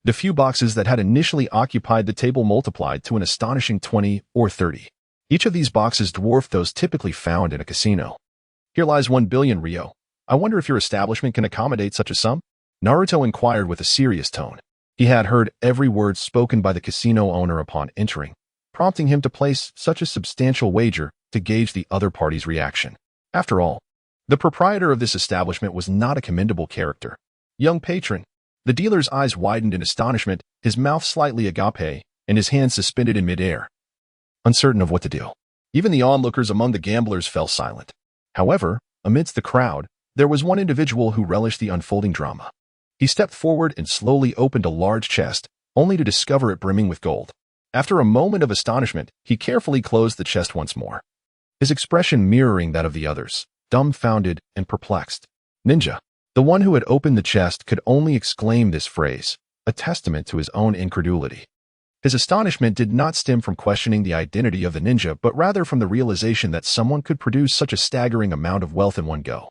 A: the few boxes that had initially occupied the table multiplied to an astonishing 20 or 30. Each of these boxes dwarfed those typically found in a casino. Here lies 1 billion Rio. I wonder if your establishment can accommodate such a sum? Naruto inquired with a serious tone. He had heard every word spoken by the casino owner upon entering, prompting him to place such a substantial wager to gauge the other party's reaction. After all, the proprietor of this establishment was not a commendable character. Young patron, the dealer's eyes widened in astonishment, his mouth slightly agape, and his hands suspended in midair, uncertain of what to do. Even the onlookers among the gamblers fell silent. However, amidst the crowd, there was one individual who relished the unfolding drama. He stepped forward and slowly opened a large chest, only to discover it brimming with gold. After a moment of astonishment, he carefully closed the chest once more, his expression mirroring that of the others, dumbfounded and perplexed. Ninja, the one who had opened the chest, could only exclaim this phrase, a testament to his own incredulity. His astonishment did not stem from questioning the identity of the ninja, but rather from the realization that someone could produce such a staggering amount of wealth in one go.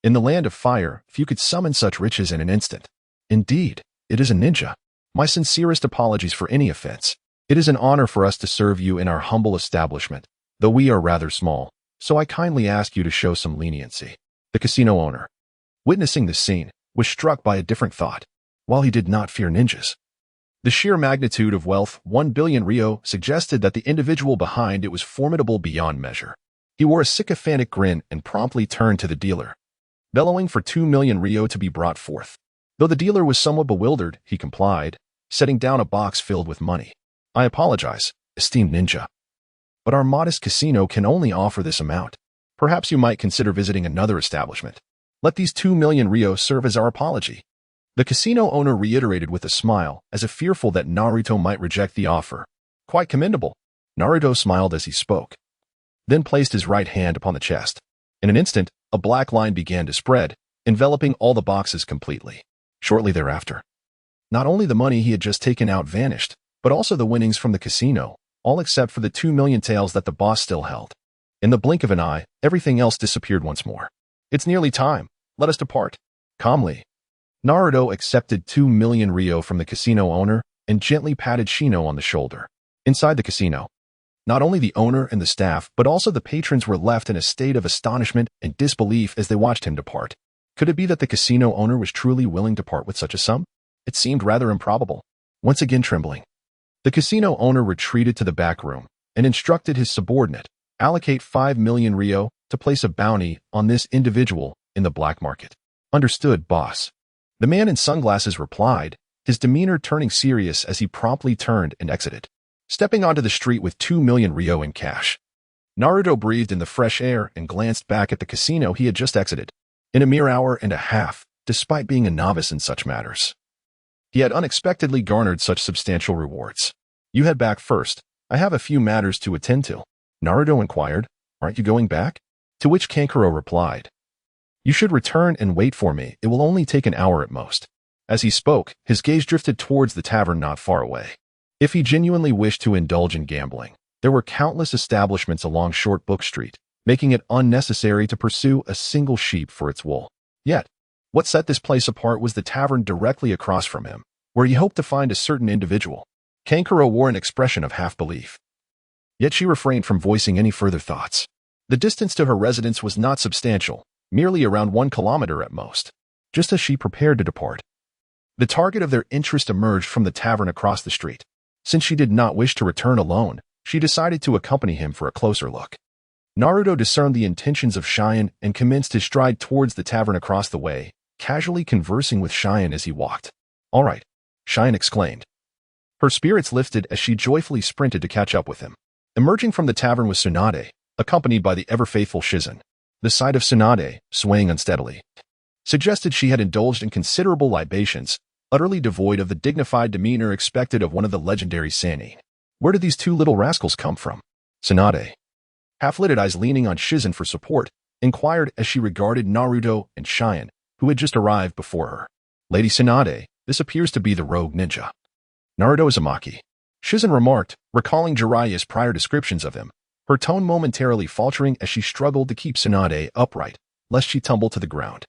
A: In the land of fire, few could summon such riches in an instant. Indeed, it is a ninja. My sincerest apologies for any offense. It is an honor for us to serve you in our humble establishment, though we are rather small, so I kindly ask you to show some leniency. The casino owner, witnessing this scene, was struck by a different thought. While he did not fear ninjas, the sheer magnitude of wealth, 1 billion Rio, suggested that the individual behind it was formidable beyond measure. He wore a sycophantic grin and promptly turned to the dealer, bellowing for 2 million Rio to be brought forth. Though the dealer was somewhat bewildered, he complied, setting down a box filled with money. I apologize, esteemed ninja, but our modest casino can only offer this amount. Perhaps you might consider visiting another establishment. Let these 2 million Rio serve as our apology. The casino owner reiterated with a smile, as if fearful that Naruto might reject the offer. Quite commendable. Naruto smiled as he spoke, then placed his right hand upon the chest. In an instant, a black line began to spread, enveloping all the boxes completely. Shortly thereafter, not only the money he had just taken out vanished, but also the winnings from the casino, all except for the 2 million taels that the boss still held. In the blink of an eye, everything else disappeared once more. It's nearly time. Let us depart. Calmly, Naruto accepted 2 million Rio from the casino owner and gently patted Shino on the shoulder. Inside the casino, not only the owner and the staff, but also the patrons were left in a state of astonishment and disbelief as they watched him depart. Could it be that the casino owner was truly willing to part with such a sum? It seemed rather improbable. Once again trembling, the casino owner retreated to the back room and instructed his subordinate, allocate 5 million ryo to place a bounty on this individual in the black market. Understood, boss. The man in sunglasses replied, his demeanor turning serious as he promptly turned and exited, stepping onto the street with 2 million ryo in cash. Naruto breathed in the fresh air and glanced back at the casino he had just exited. In a mere hour and a half, despite being a novice in such matters, he had unexpectedly garnered such substantial rewards. You head back first. I have a few matters to attend to. Naruto inquired, aren't you going back? To which Kankuro replied, you should return and wait for me. It will only take an hour at most. As he spoke, his gaze drifted towards the tavern not far away. If he genuinely wished to indulge in gambling, there were countless establishments along Short Book Street, making it unnecessary to pursue a single sheep for its wool. Yet, what set this place apart was the tavern directly across from him, where he hoped to find a certain individual. Kankuro wore an expression of half-belief. Yet she refrained from voicing any further thoughts. The distance to her residence was not substantial, merely around 1 kilometer at most. Just as she prepared to depart, the target of their interest emerged from the tavern across the street. Since she did not wish to return alone, she decided to accompany him for a closer look. Naruto discerned the intentions of Cheyenne and commenced his stride towards the tavern across the way, casually conversing with Cheyenne as he walked. All right, Cheyenne exclaimed. Her spirits lifted as she joyfully sprinted to catch up with him. Emerging from the tavern was Tsunade, accompanied by the ever-faithful Shizen. The sight of Tsunade, swaying unsteadily, suggested she had indulged in considerable libations, utterly devoid of the dignified demeanor expected of one of the legendary Sannin. Where did these two little rascals come from? Tsunade, half-lidded eyes leaning on Shizen for support, inquired as she regarded Naruto and Cheyenne, who had just arrived before her. Lady Tsunade, this appears to be the rogue ninja. Naruto Uzumaki, Shizen remarked, recalling Jiraiya's prior descriptions of him, her tone momentarily faltering as she struggled to keep Tsunade upright, lest she tumble to the ground.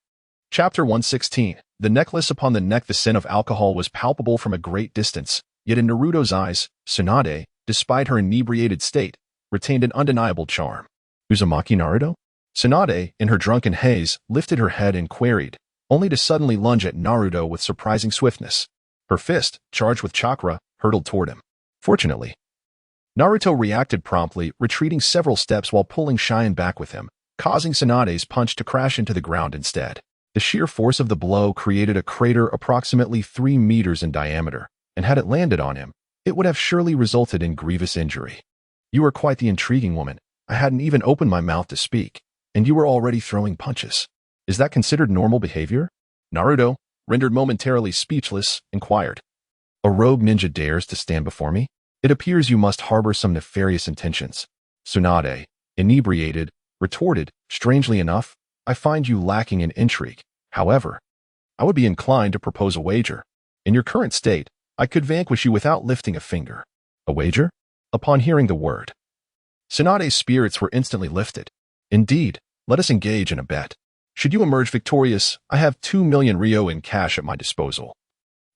A: Chapter 116. The necklace upon the neck. The scent of alcohol was palpable from a great distance, yet in Naruto's eyes, Tsunade, despite her inebriated state, retained an undeniable charm. Uzumaki Naruto? Tsunade, in her drunken haze, lifted her head and queried, only to suddenly lunge at Naruto with surprising swiftness. Her fist, charged with chakra, hurtled toward him. Fortunately, Naruto reacted promptly, retreating several steps while pulling Cheyenne back with him, causing Tsunade's punch to crash into the ground instead. The sheer force of the blow created a crater approximately 3 meters in diameter, and had it landed on him, it would have surely resulted in grievous injury. You are quite the intriguing woman. I hadn't even opened my mouth to speak, and you were already throwing punches. Is that considered normal behavior? Naruto, rendered momentarily speechless, inquired. A rogue ninja dares to stand before me? It appears you must harbor some nefarious intentions. Tsunade, inebriated, retorted, strangely enough, I find you lacking in intrigue. However, I would be inclined to propose a wager. In your current state, I could vanquish you without lifting a finger. A wager? Upon hearing the word, Tsunade's spirits were instantly lifted. Indeed, let us engage in a bet. Should you emerge victorious, I have 2 million ryo in cash at my disposal.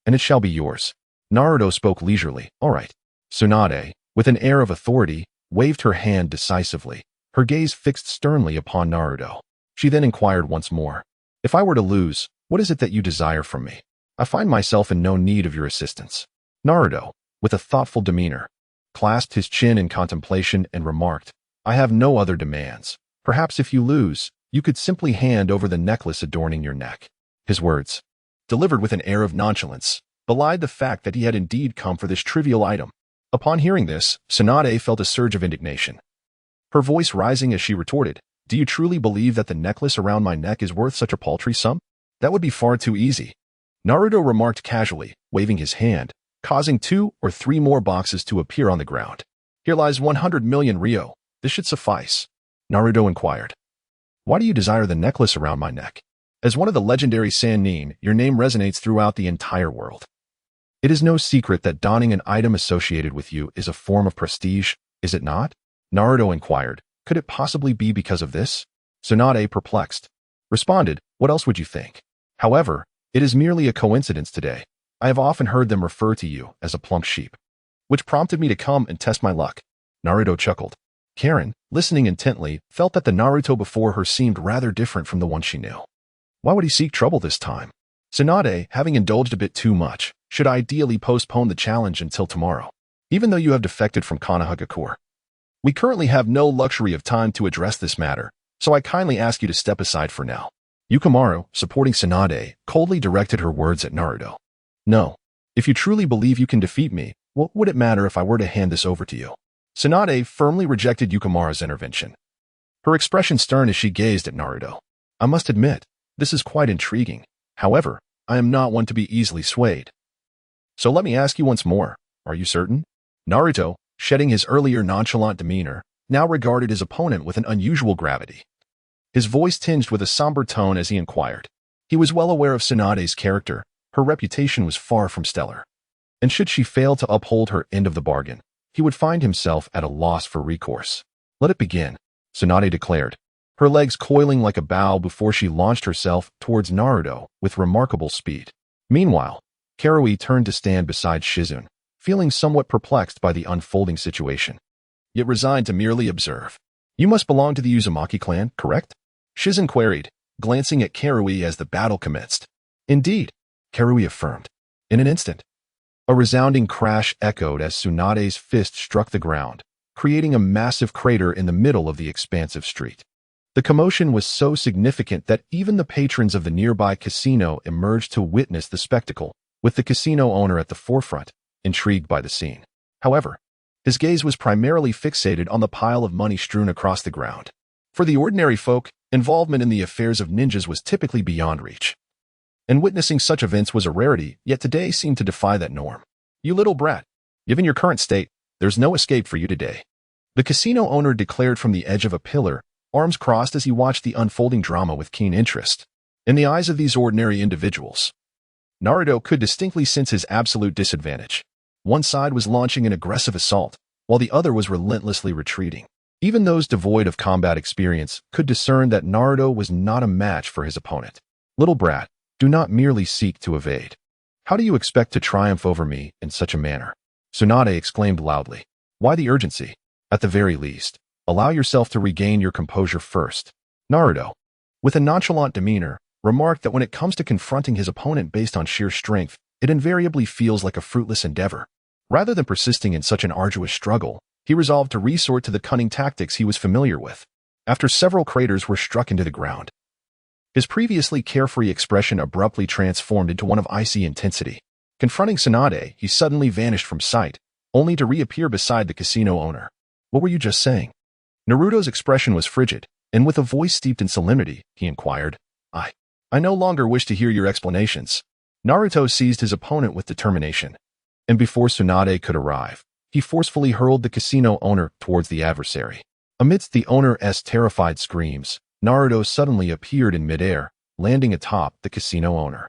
A: And it shall be yours. Naruto spoke leisurely. All right. Tsunade, with an air of authority, waved her hand decisively, her gaze fixed sternly upon Naruto. She then inquired once more, if I were to lose, what is it that you desire from me? I find myself in no need of your assistance. Naruto, with a thoughtful demeanor, clasped his chin in contemplation and remarked, I have no other demands. Perhaps if you lose, you could simply hand over the necklace adorning your neck. His words, delivered with an air of nonchalance, belied the fact that he had indeed come for this trivial item. Upon hearing this, Tsunade felt a surge of indignation, her voice rising as she retorted, do you truly believe that the necklace around my neck is worth such a paltry sum? That would be far too easy. Naruto remarked casually, waving his hand, causing 2 or 3 more boxes to appear on the ground. Here lies 100 million ryo. This should suffice. Naruto inquired, why do you desire the necklace around my neck? As one of the legendary Sannin, your name resonates throughout the entire world. It is no secret that donning an item associated with you is a form of prestige, is it not? Naruto inquired, could it possibly be because of this? Tsunade, perplexed, responded, what else would you think? However, it is merely a coincidence today. I have often heard them refer to you as a plump sheep, which prompted me to come and test my luck. Naruto chuckled. Karen, listening intently, felt that the Naruto before her seemed rather different from the one she knew. Why would he seek trouble this time? Tsunade, having indulged a bit too much, should ideally postpone the challenge until tomorrow. Even though you have defected from Konoha, We currently have no luxury of time to address this matter, so I kindly ask you to step aside for now. Yukimaru, supporting Tsunade, coldly directed her words at Naruto. No. If you truly believe you can defeat me, what would it matter if I were to hand this over to you? Tsunade firmly rejected Yukimaru's intervention. Her expression stern as she gazed at Naruto. I must admit, this is quite intriguing. However, I am not one to be easily swayed. So let me ask you once more, are you certain? Naruto, shedding his earlier nonchalant demeanor, now regarded his opponent with an unusual gravity. His voice tinged with a somber tone as he inquired. He was well aware of Tsunade's character. Her reputation was far from stellar. And should she fail to uphold her end of the bargain, he would find himself at a loss for recourse. Let it begin, Tsunade declared, her legs coiling like a bow before she launched herself towards Naruto with remarkable speed. Meanwhile, Karui turned to stand beside Shizune, feeling somewhat perplexed by the unfolding situation, yet resigned to merely observe. You must belong to the Uzumaki clan, correct? Shizune queried, glancing at Karui as the battle commenced. Indeed, Karui affirmed. In an instant, a resounding crash echoed as Tsunade's fist struck the ground, creating a massive crater in the middle of the expansive street. The commotion was so significant that even the patrons of the nearby casino emerged to witness the spectacle, with the casino owner at the forefront, intrigued by the scene. However, his gaze was primarily fixated on the pile of money strewn across the ground. For the ordinary folk, involvement in the affairs of ninjas was typically beyond reach. And witnessing such events was a rarity, yet today seemed to defy that norm. You little brat, given your current state, there's no escape for you today. The casino owner declared from the edge of a pillar, arms crossed as he watched the unfolding drama with keen interest. In the eyes of these ordinary individuals, Naruto could distinctly sense his absolute disadvantage. One side was launching an aggressive assault, while the other was relentlessly retreating. Even those devoid of combat experience could discern that Naruto was not a match for his opponent. Little brat, do not merely seek to evade. How do you expect to triumph over me in such a manner? Tsunade exclaimed loudly. Why the urgency? At the very least, allow yourself to regain your composure first. Naruto, with a nonchalant demeanor, remarked that when it comes to confronting his opponent based on sheer strength, it invariably feels like a fruitless endeavor. Rather than persisting in such an arduous struggle, he resolved to resort to the cunning tactics he was familiar with. After several craters were struck into the ground, his previously carefree expression abruptly transformed into one of icy intensity. Confronting Tsunade, he suddenly vanished from sight, only to reappear beside the casino owner. What were you just saying? Naruto's expression was frigid, and with a voice steeped in solemnity, he inquired, I no longer wish to hear your explanations. Naruto seized his opponent with determination, and before Tsunade could arrive, he forcefully hurled the casino owner towards the adversary. Amidst the owner's terrified screams, Naruto suddenly appeared in midair, landing atop the casino owner.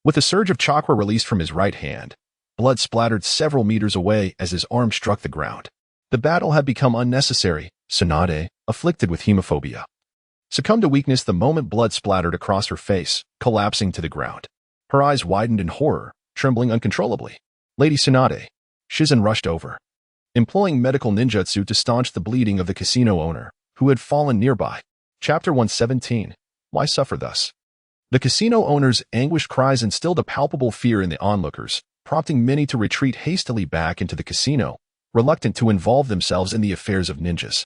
A: With a surge of chakra released from his right hand, blood splattered several meters away as his arm struck the ground. The battle had become unnecessary. Tsunade, afflicted with hemophobia, succumbed to weakness the moment blood splattered across her face, collapsing to the ground. Her eyes widened in horror, trembling uncontrollably. Lady Tsunade. Shizune rushed over, employing medical ninjutsu to staunch the bleeding of the casino owner, who had fallen nearby. Chapter 117. Why suffer thus? The casino owner's anguished cries instilled a palpable fear in the onlookers, prompting many to retreat hastily back into the casino, reluctant to involve themselves in the affairs of ninjas.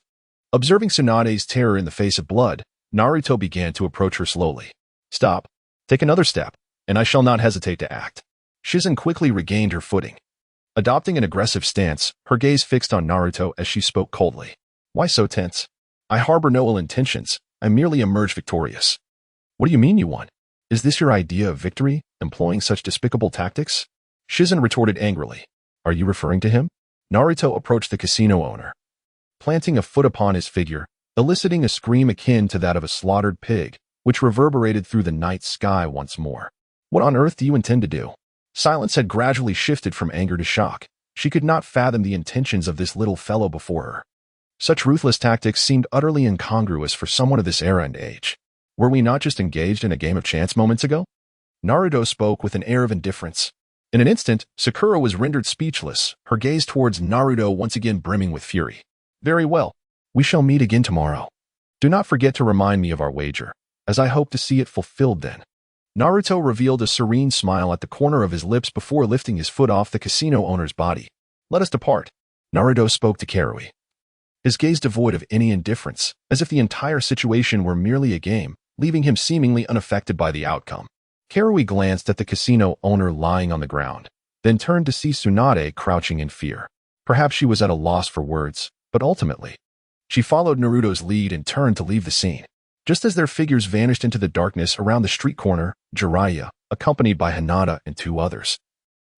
A: Observing Tsunade's terror in the face of blood, Naruto began to approach her slowly. Stop. Take another step, and I shall not hesitate to act. Shizune quickly regained her footing. Adopting an aggressive stance, her gaze fixed on Naruto as she spoke coldly. Why so tense? I harbor no ill intentions. I merely emerged victorious. What do you mean you won? Is this your idea of victory, employing such despicable tactics? Shizune retorted angrily. Are you referring to him? Naruto approached the casino owner, planting a foot upon his figure, eliciting a scream akin to that of a slaughtered pig, which reverberated through the night sky once more. What on earth do you intend to do? Silence had gradually shifted from anger to shock. She could not fathom the intentions of this little fellow before her. Such ruthless tactics seemed utterly incongruous for someone of this era and age. Were we not just engaged in a game of chance moments ago? Naruto spoke with an air of indifference. In an instant, Sakura was rendered speechless, her gaze towards Naruto once again brimming with fury. Very well. We shall meet again tomorrow. Do not forget to remind me of our wager, as I hope to see it fulfilled then. Naruto revealed a serene smile at the corner of his lips before lifting his foot off the casino owner's body. Let us depart. Naruto spoke to Karui. his gaze devoid of any indifference, as if the entire situation were merely a game, leaving him seemingly unaffected by the outcome. Karui glanced at the casino owner lying on the ground, then turned to see Tsunade crouching in fear. Perhaps she was at a loss for words, but ultimately, she followed Naruto's lead and turned to leave the scene. Just as their figures vanished into the darkness around the street corner, Jiraiya, accompanied by Hinata and 2 others,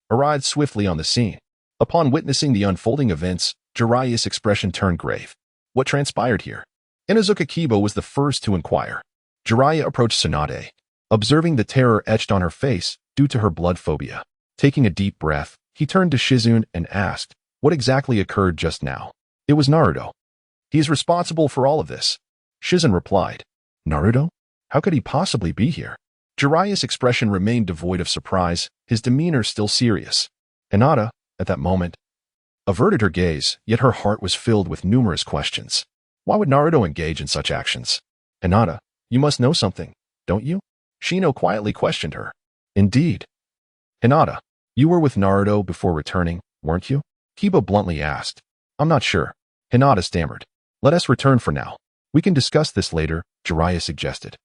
A: arrived swiftly on the scene. Upon witnessing the unfolding events, Jiraiya's expression turned grave. What transpired here? Inuzuka Kiba was the first to inquire. Jiraiya approached Tsunade, observing the terror etched on her face due to her blood phobia. Taking a deep breath, he turned to Shizune and asked, what exactly occurred just now? It was Naruto. He is responsible for all of this. Shizune replied. Naruto? How could he possibly be here? Jiraiya's expression remained devoid of surprise, his demeanor still serious. Hinata, at that moment, averted her gaze, yet her heart was filled with numerous questions. Why would Naruto engage in such actions? Hinata, you must know something, don't you? Shino quietly questioned her. Indeed. Hinata, you were with Naruto before returning, weren't you? Kiba bluntly asked. I'm not sure. Hinata stammered. Let us return for now. We can discuss this later, Jiraiya suggested.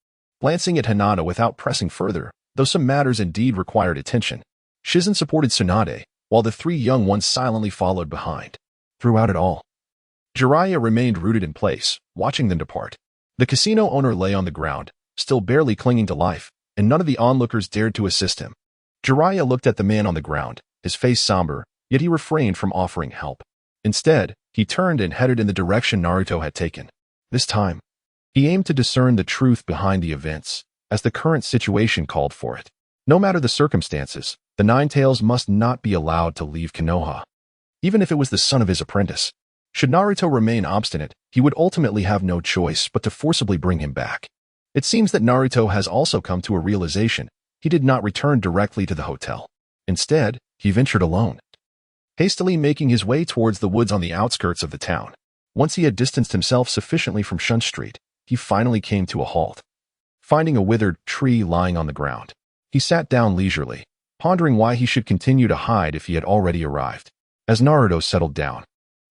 A: Glancing at Hinata without pressing further, though some matters indeed required attention, Shizune supported Tsunade, while the 3 young ones silently followed behind. Throughout it all, Jiraiya remained rooted in place, watching them depart. The casino owner lay on the ground, still barely clinging to life, and none of the onlookers dared to assist him. Jiraiya looked at the man on the ground, his face somber, yet he refrained from offering help. Instead, he turned and headed in the direction Naruto had taken. This time, he aimed to discern the truth behind the events, as the current situation called for it. No matter the circumstances, the Nine-Tails must not be allowed to leave Konoha, even if it was the son of his apprentice. Should Naruto remain obstinate, he would ultimately have no choice but to forcibly bring him back. It seems that Naruto has also come to a realization. He did not return directly to the hotel. Instead, he ventured alone, hastily making his way towards the woods on the outskirts of the town. Once he had distanced himself sufficiently from Shun Street, he finally came to a halt. Finding a withered tree lying on the ground, he sat down leisurely, pondering why he should continue to hide if he had already arrived. As Naruto settled down,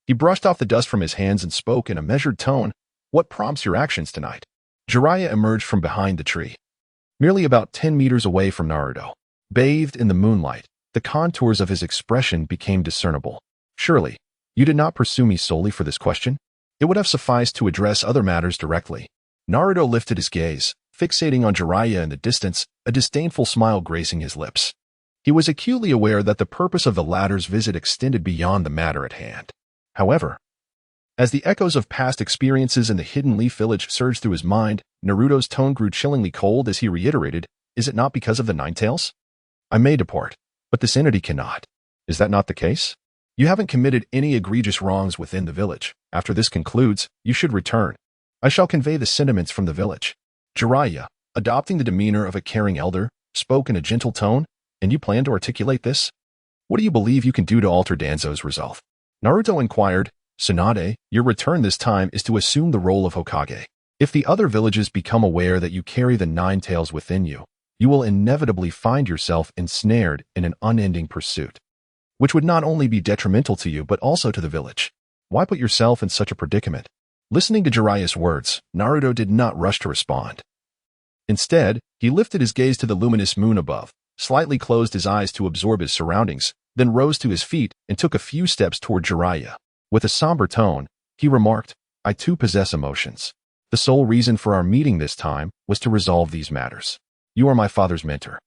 A: he brushed off the dust from his hands and spoke in a measured tone. What prompts your actions tonight? Jiraiya emerged from behind the tree, merely about 10 meters away from Naruto. Bathed in the moonlight, the contours of his expression became discernible. Surely, you did not pursue me solely for this question? It would have sufficed to address other matters directly. Naruto lifted his gaze, fixating on Jiraiya in the distance, a disdainful smile gracing his lips. He was acutely aware that the purpose of the latter's visit extended beyond the matter at hand. However, as the echoes of past experiences in the Hidden Leaf Village surged through his mind, Naruto's tone grew chillingly cold as he reiterated, is it not because of the Nine-Tails? I may depart, but this entity cannot. Is that not the case? You haven't committed any egregious wrongs within the village. After this concludes, you should return. I shall convey the sentiments from the village. Jiraiya, adopting the demeanor of a caring elder, spoke in a gentle tone, and you plan to articulate this? What do you believe you can do to alter Danzo's resolve? Naruto inquired. Tsunade, your return this time is to assume the role of Hokage. If the other villages become aware that you carry the Nine-Tails within you, you will inevitably find yourself ensnared in an unending pursuit, which would not only be detrimental to you but also to the village. Why put yourself in such a predicament? Listening to Jiraiya's words, Naruto did not rush to respond. Instead, he lifted his gaze to the luminous moon above, slightly closed his eyes to absorb his surroundings, then rose to his feet and took a few steps toward Jiraiya. With a somber tone, he remarked, I too possess emotions. The sole reason for our meeting this time was to resolve these matters. You are my father's mentor,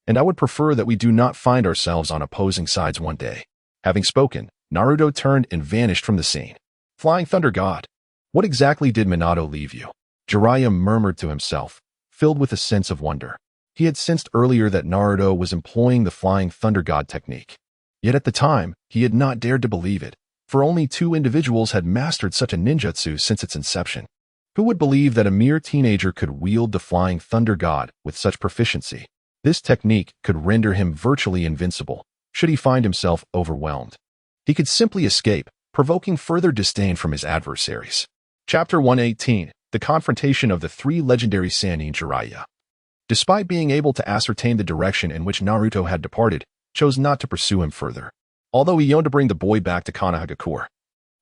A: and I would prefer that we do not find ourselves on opposing sides one day. Having spoken, Naruto turned and vanished from the scene. Flying Thunder God, what exactly did Minato leave you? Jiraiya murmured to himself, filled with a sense of wonder. He had sensed earlier that Naruto was employing the Flying Thunder God technique. Yet at the time, he had not dared to believe it, for only 2 individuals had mastered such a ninjutsu since its inception. Who would believe that a mere teenager could wield the Flying Thunder God with such proficiency? This technique could render him virtually invincible, should he find himself overwhelmed. He could simply escape, provoking further disdain from his adversaries. Chapter 118, The Confrontation of the 3 Legendary Sannin Jiraiya. Despite being able to ascertain the direction in which Naruto had departed, chose not to pursue him further. Although he yearned to bring the boy back to Konohagakure,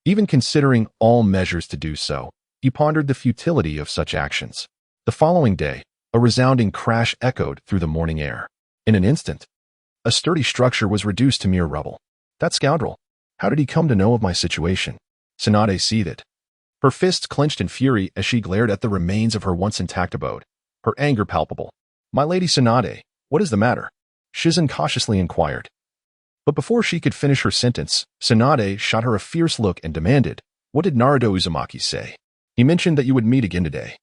A: Even considering all measures to do so, he pondered the futility of such actions. The following day, a resounding crash echoed through the morning air. In an instant, a sturdy structure was reduced to mere rubble. That scoundrel! How did he come to know of my situation? Tsunade seethed. Her fists clenched in fury as she glared at the remains of her once intact abode, her anger palpable. My lady Tsunade, what is the matter? Shizen cautiously inquired. But before she could finish her sentence, Tsunade shot her a fierce look and demanded, what did Naruto Uzumaki say? He mentioned that you would meet again today.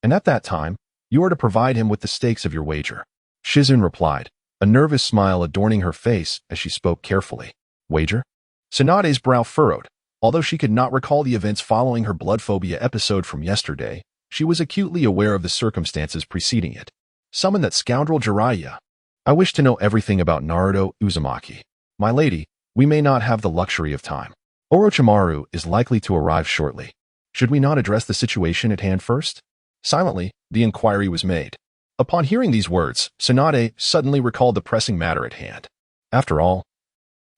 A: And at that time, you are to provide him with the stakes of your wager. Shizen replied, a nervous smile adorning her face as she spoke carefully. Wager? Tsunade's brow furrowed. Although she could not recall the events following her blood phobia episode from yesterday, she was acutely aware of the circumstances preceding it. Summon that scoundrel Jiraiya. I wish to know everything about Naruto Uzumaki. My lady, we may not have the luxury of time. Orochimaru is likely to arrive shortly. Should we not address the situation at hand first? Silently, the inquiry was made. Upon hearing these words, Tsunade suddenly recalled the pressing matter at hand. After all,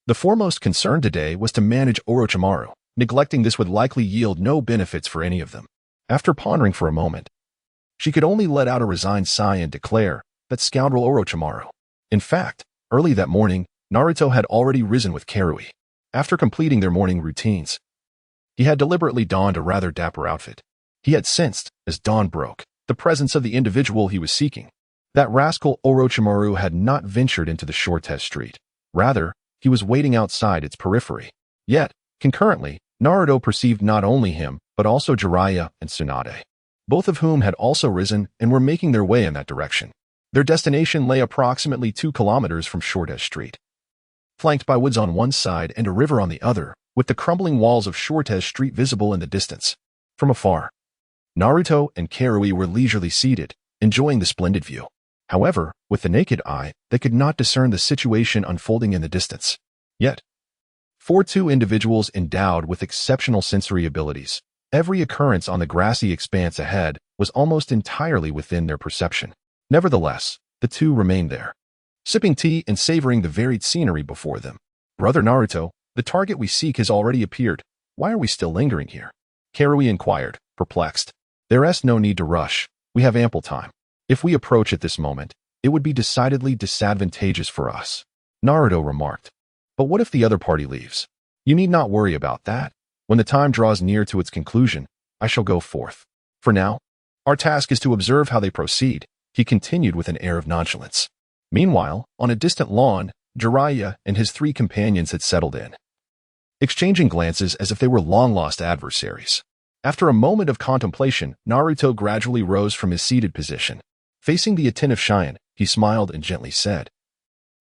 A: the foremost concern today was to manage Orochimaru. Neglecting this would likely yield no benefits for any of them. After pondering for a moment, she could only let out a resigned sigh and declare, that scoundrel Orochimaru. In fact, early that morning, Naruto had already risen with Karui. After completing their morning routines, he had deliberately donned a rather dapper outfit. He had sensed, as dawn broke, the presence of the individual he was seeking. That rascal Orochimaru had not ventured into the Shortest Street. Rather, he was waiting outside its periphery. Yet, concurrently, Naruto perceived not only him, but also Jiraiya and Tsunade, both of whom had also risen and were making their way in that direction. Their destination lay approximately 2 kilometers from Shortest Street, flanked by woods on one side and a river on the other, with the crumbling walls of Shortest Street visible in the distance. From afar, Naruto and Karui were leisurely seated, enjoying the splendid view. However, with the naked eye, they could not discern the situation unfolding in the distance. Yet, for two individuals endowed with exceptional sensory abilities, every occurrence on the grassy expanse ahead was almost entirely within their perception. Nevertheless, the two remained there, sipping tea and savoring the varied scenery before them. Brother Naruto, the target we seek has already appeared. Why are we still lingering here? Karui inquired, perplexed. There is no need to rush. We have ample time. If we approach at this moment, it would be decidedly disadvantageous for us. Naruto remarked. But what if the other party leaves? You need not worry about that. When the time draws near to its conclusion, I shall go forth. For now, our task is to observe how they proceed, he continued with an air of nonchalance. Meanwhile, on a distant lawn, Jiraiya and his 3 companions had settled in, exchanging glances as if they were long-lost adversaries. After a moment of contemplation, Naruto gradually rose from his seated position. Facing the attentive Cheyenne, he smiled and gently said,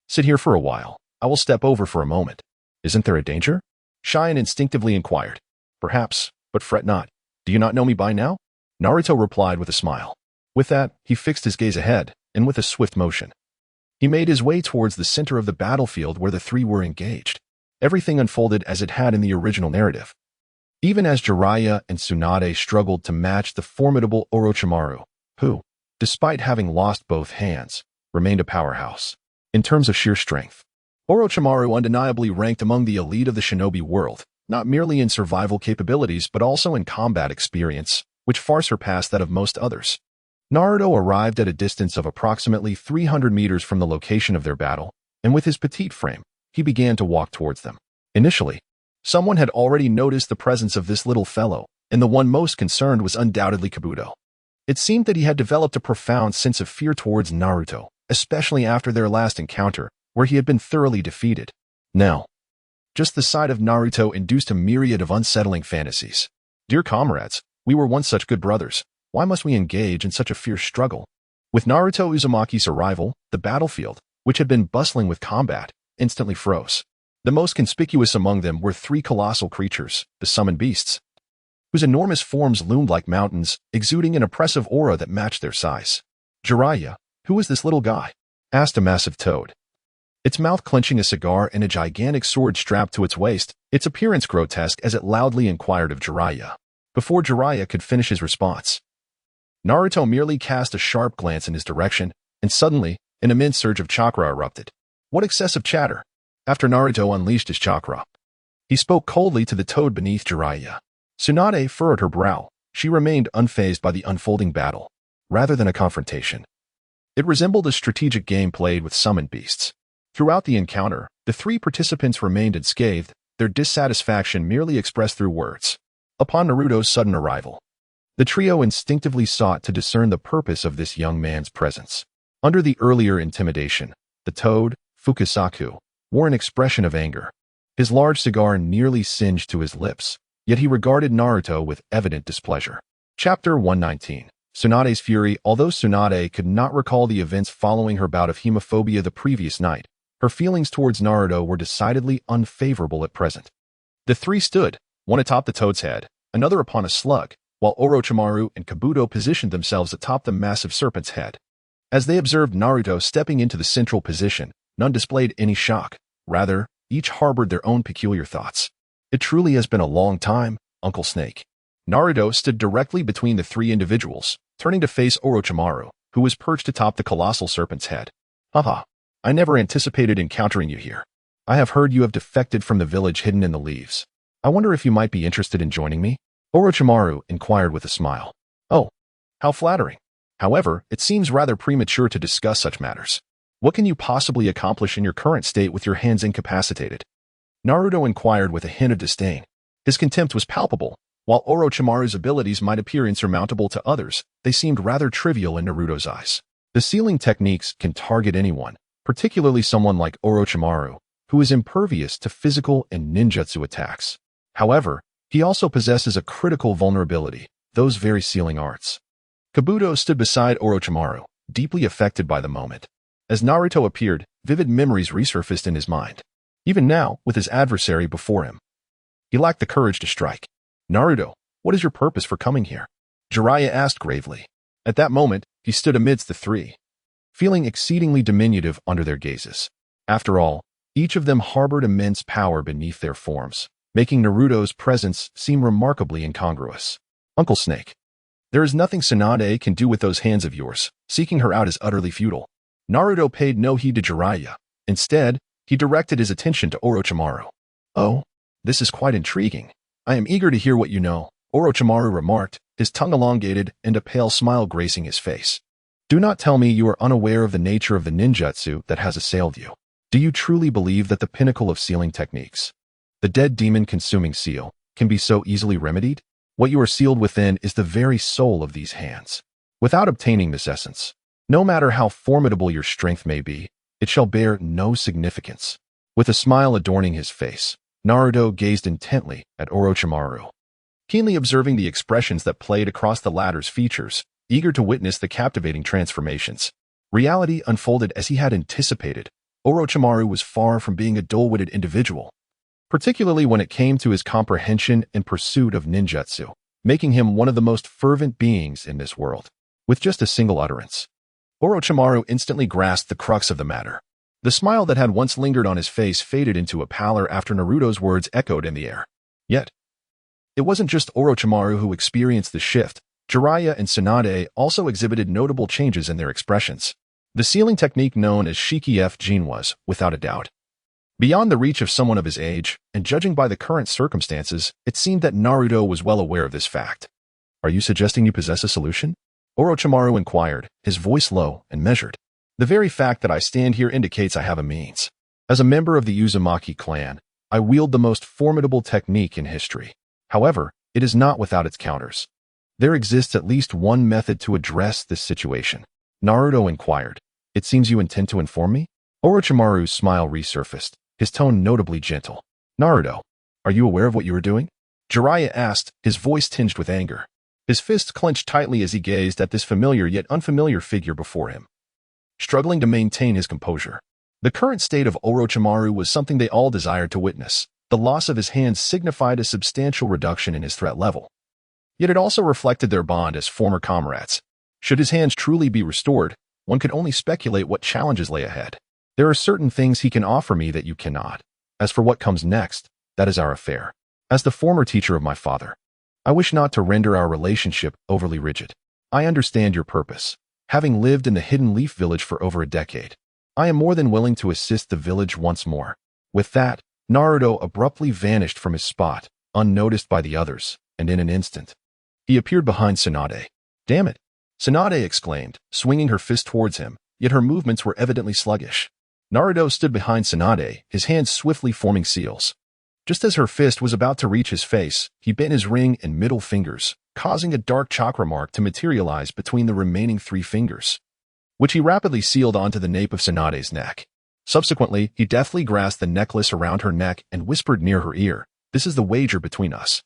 A: Sit here for a while. I will step over for a moment. Isn't there a danger? Cheyenne instinctively inquired. Perhaps, but fret not. Do you not know me by now? Naruto replied with a smile. With that, he fixed his gaze ahead, and with a swift motion, he made his way towards the center of the battlefield where the 3 were engaged. Everything unfolded as it had in the original narrative. Even as Jiraiya and Tsunade struggled to match the formidable Orochimaru, who, despite having lost both hands, remained a powerhouse. In terms of sheer strength, Orochimaru undeniably ranked among the elite of the shinobi world, not merely in survival capabilities but also in combat experience, which far surpassed that of most others. Naruto arrived at a distance of approximately 300 meters from the location of their battle, and with his petite frame, he began to walk towards them. Initially, someone had already noticed the presence of this little fellow, and the one most concerned was undoubtedly Kabuto. It seemed that he had developed a profound sense of fear towards Naruto, especially after their last encounter, where he had been thoroughly defeated. Now, just the sight of Naruto induced a myriad of unsettling fantasies. Dear comrades, we were once such good brothers. Why must we engage in such a fierce struggle? With Naruto Uzumaki's arrival, the battlefield, which had been bustling with combat, instantly froze. The most conspicuous among them were 3 colossal creatures, the summoned beasts, whose enormous forms loomed like mountains, exuding an oppressive aura that matched their size. Jiraiya, who is this little guy? Asked a massive toad, its mouth clenching a cigar and a gigantic sword strapped to its waist, its appearance grotesque as it loudly inquired of Jiraiya. Before Jiraiya could finish his response, Naruto merely cast a sharp glance in his direction, and suddenly, an immense surge of chakra erupted. What excessive chatter! After Naruto unleashed his chakra, He spoke coldly to the toad beneath Jiraiya. Tsunade furrowed her brow. She remained unfazed by the unfolding battle, rather than a confrontation. It resembled a strategic game played with summoned beasts. Throughout the encounter, the three participants remained unscathed, their dissatisfaction merely expressed through words. Upon Naruto's sudden arrival, the trio instinctively sought to discern the purpose of this young man's presence. Under the earlier intimidation, the toad, Fukusaku, wore an expression of anger. His large cigar nearly singed to his lips, yet he regarded Naruto with evident displeasure. Chapter 119. Tsunade's Fury. Although Tsunade could not recall the events following her bout of hemophobia the previous night, her feelings towards Naruto were decidedly unfavorable at present. The three stood, one atop the toad's head, another upon a slug, while Orochimaru and Kabuto positioned themselves atop the massive serpent's head. As they observed Naruto stepping into the central position, none displayed any shock. Rather, each harbored their own peculiar thoughts. It truly has been a long time, Uncle Snake. Naruto stood directly between the three individuals, turning to face Orochimaru, who was perched atop the colossal serpent's head. Haha, I never anticipated encountering you here. I have heard you have defected from the village hidden in the leaves. I wonder if you might be interested in joining me? Orochimaru inquired with a smile. Oh, how flattering. However, it seems rather premature to discuss such matters. What can you possibly accomplish in your current state with your hands incapacitated? Naruto inquired with a hint of disdain. His contempt was palpable. While Orochimaru's abilities might appear insurmountable to others, they seemed rather trivial in Naruto's eyes. The sealing techniques can target anyone, particularly someone like Orochimaru, who is impervious to physical and ninjutsu attacks. However, he also possesses a critical vulnerability, those very sealing arts. Kabuto stood beside Orochimaru, deeply affected by the moment. As Naruto appeared, vivid memories resurfaced in his mind. Even now, with his adversary before him, he lacked the courage to strike. Naruto, what is your purpose for coming here? Jiraiya asked gravely. At that moment, he stood amidst the three, feeling exceedingly diminutive under their gazes. After all, each of them harbored immense power beneath their forms, making Naruto's presence seem remarkably incongruous. Uncle Snake, there is nothing Tsunade can do with those hands of yours. Seeking her out is utterly futile. Naruto paid no heed to Jiraiya. Instead, he directed his attention to Orochimaru. Oh, this is quite intriguing. I am eager to hear what you know, Orochimaru remarked, his tongue elongated and a pale smile gracing his face. Do not tell me you are unaware of the nature of the ninjutsu that has assailed you. Do you truly believe that the pinnacle of sealing techniques, the dead demon-consuming seal, can be so easily remedied? What you are sealed within is the very soul of these hands. Without obtaining this essence, no matter how formidable your strength may be, it shall bear no significance. With a smile adorning his face, Naruto gazed intently at Orochimaru, keenly observing the expressions that played across the latter's features, eager to witness the captivating transformations. Reality unfolded as he had anticipated. Orochimaru was far from being a dull-witted individual, particularly when it came to his comprehension and pursuit of ninjutsu, making him one of the most fervent beings in this world. With just a single utterance, Orochimaru instantly grasped the crux of the matter. The smile that had once lingered on his face faded into a pallor after Naruto's words echoed in the air. Yet, it wasn't just Orochimaru who experienced the shift. Jiraiya and Tsunade also exhibited notable changes in their expressions. The sealing technique known as Shiki-F-Jin was, without a doubt, beyond the reach of someone of his age, and judging by the current circumstances, it seemed that Naruto was well aware of this fact. Are you suggesting you possess a solution? Orochimaru inquired, his voice low and measured. The very fact that I stand here indicates I have a means. As a member of the Uzumaki clan, I wield the most formidable technique in history. However, it is not without its counters. There exists at least one method to address this situation. Naruto inquired. It seems you intend to inform me? Orochimaru's smile resurfaced, his tone notably gentle. Naruto, are you aware of what you are doing? Jiraiya asked, his voice tinged with anger. His fists clenched tightly as he gazed at this familiar yet unfamiliar figure before him, struggling to maintain his composure. The current state of Orochimaru was something they all desired to witness. The loss of his hands signified a substantial reduction in his threat level. Yet it also reflected their bond as former comrades. Should his hands truly be restored, one could only speculate what challenges lay ahead. There are certain things he can offer me that you cannot. As for what comes next, that is our affair. As the former teacher of my father, I wish not to render our relationship overly rigid. I understand your purpose. Having lived in the Hidden Leaf Village for over a decade, I am more than willing to assist the village once more. With that, Naruto abruptly vanished from his spot, unnoticed by the others, and in an instant, he appeared behind Tsunade. "Damn it!" Tsunade exclaimed, swinging her fist towards him, yet her movements were evidently sluggish. Naruto stood behind Tsunade, his hands swiftly forming seals. Just as her fist was about to reach his face, he bent his ring and middle fingers, causing a dark chakra mark to materialize between the remaining 3 fingers, which he rapidly sealed onto the nape of Tsunade's neck. Subsequently, he deftly grasped the necklace around her neck and whispered near her ear, "This is the wager between us."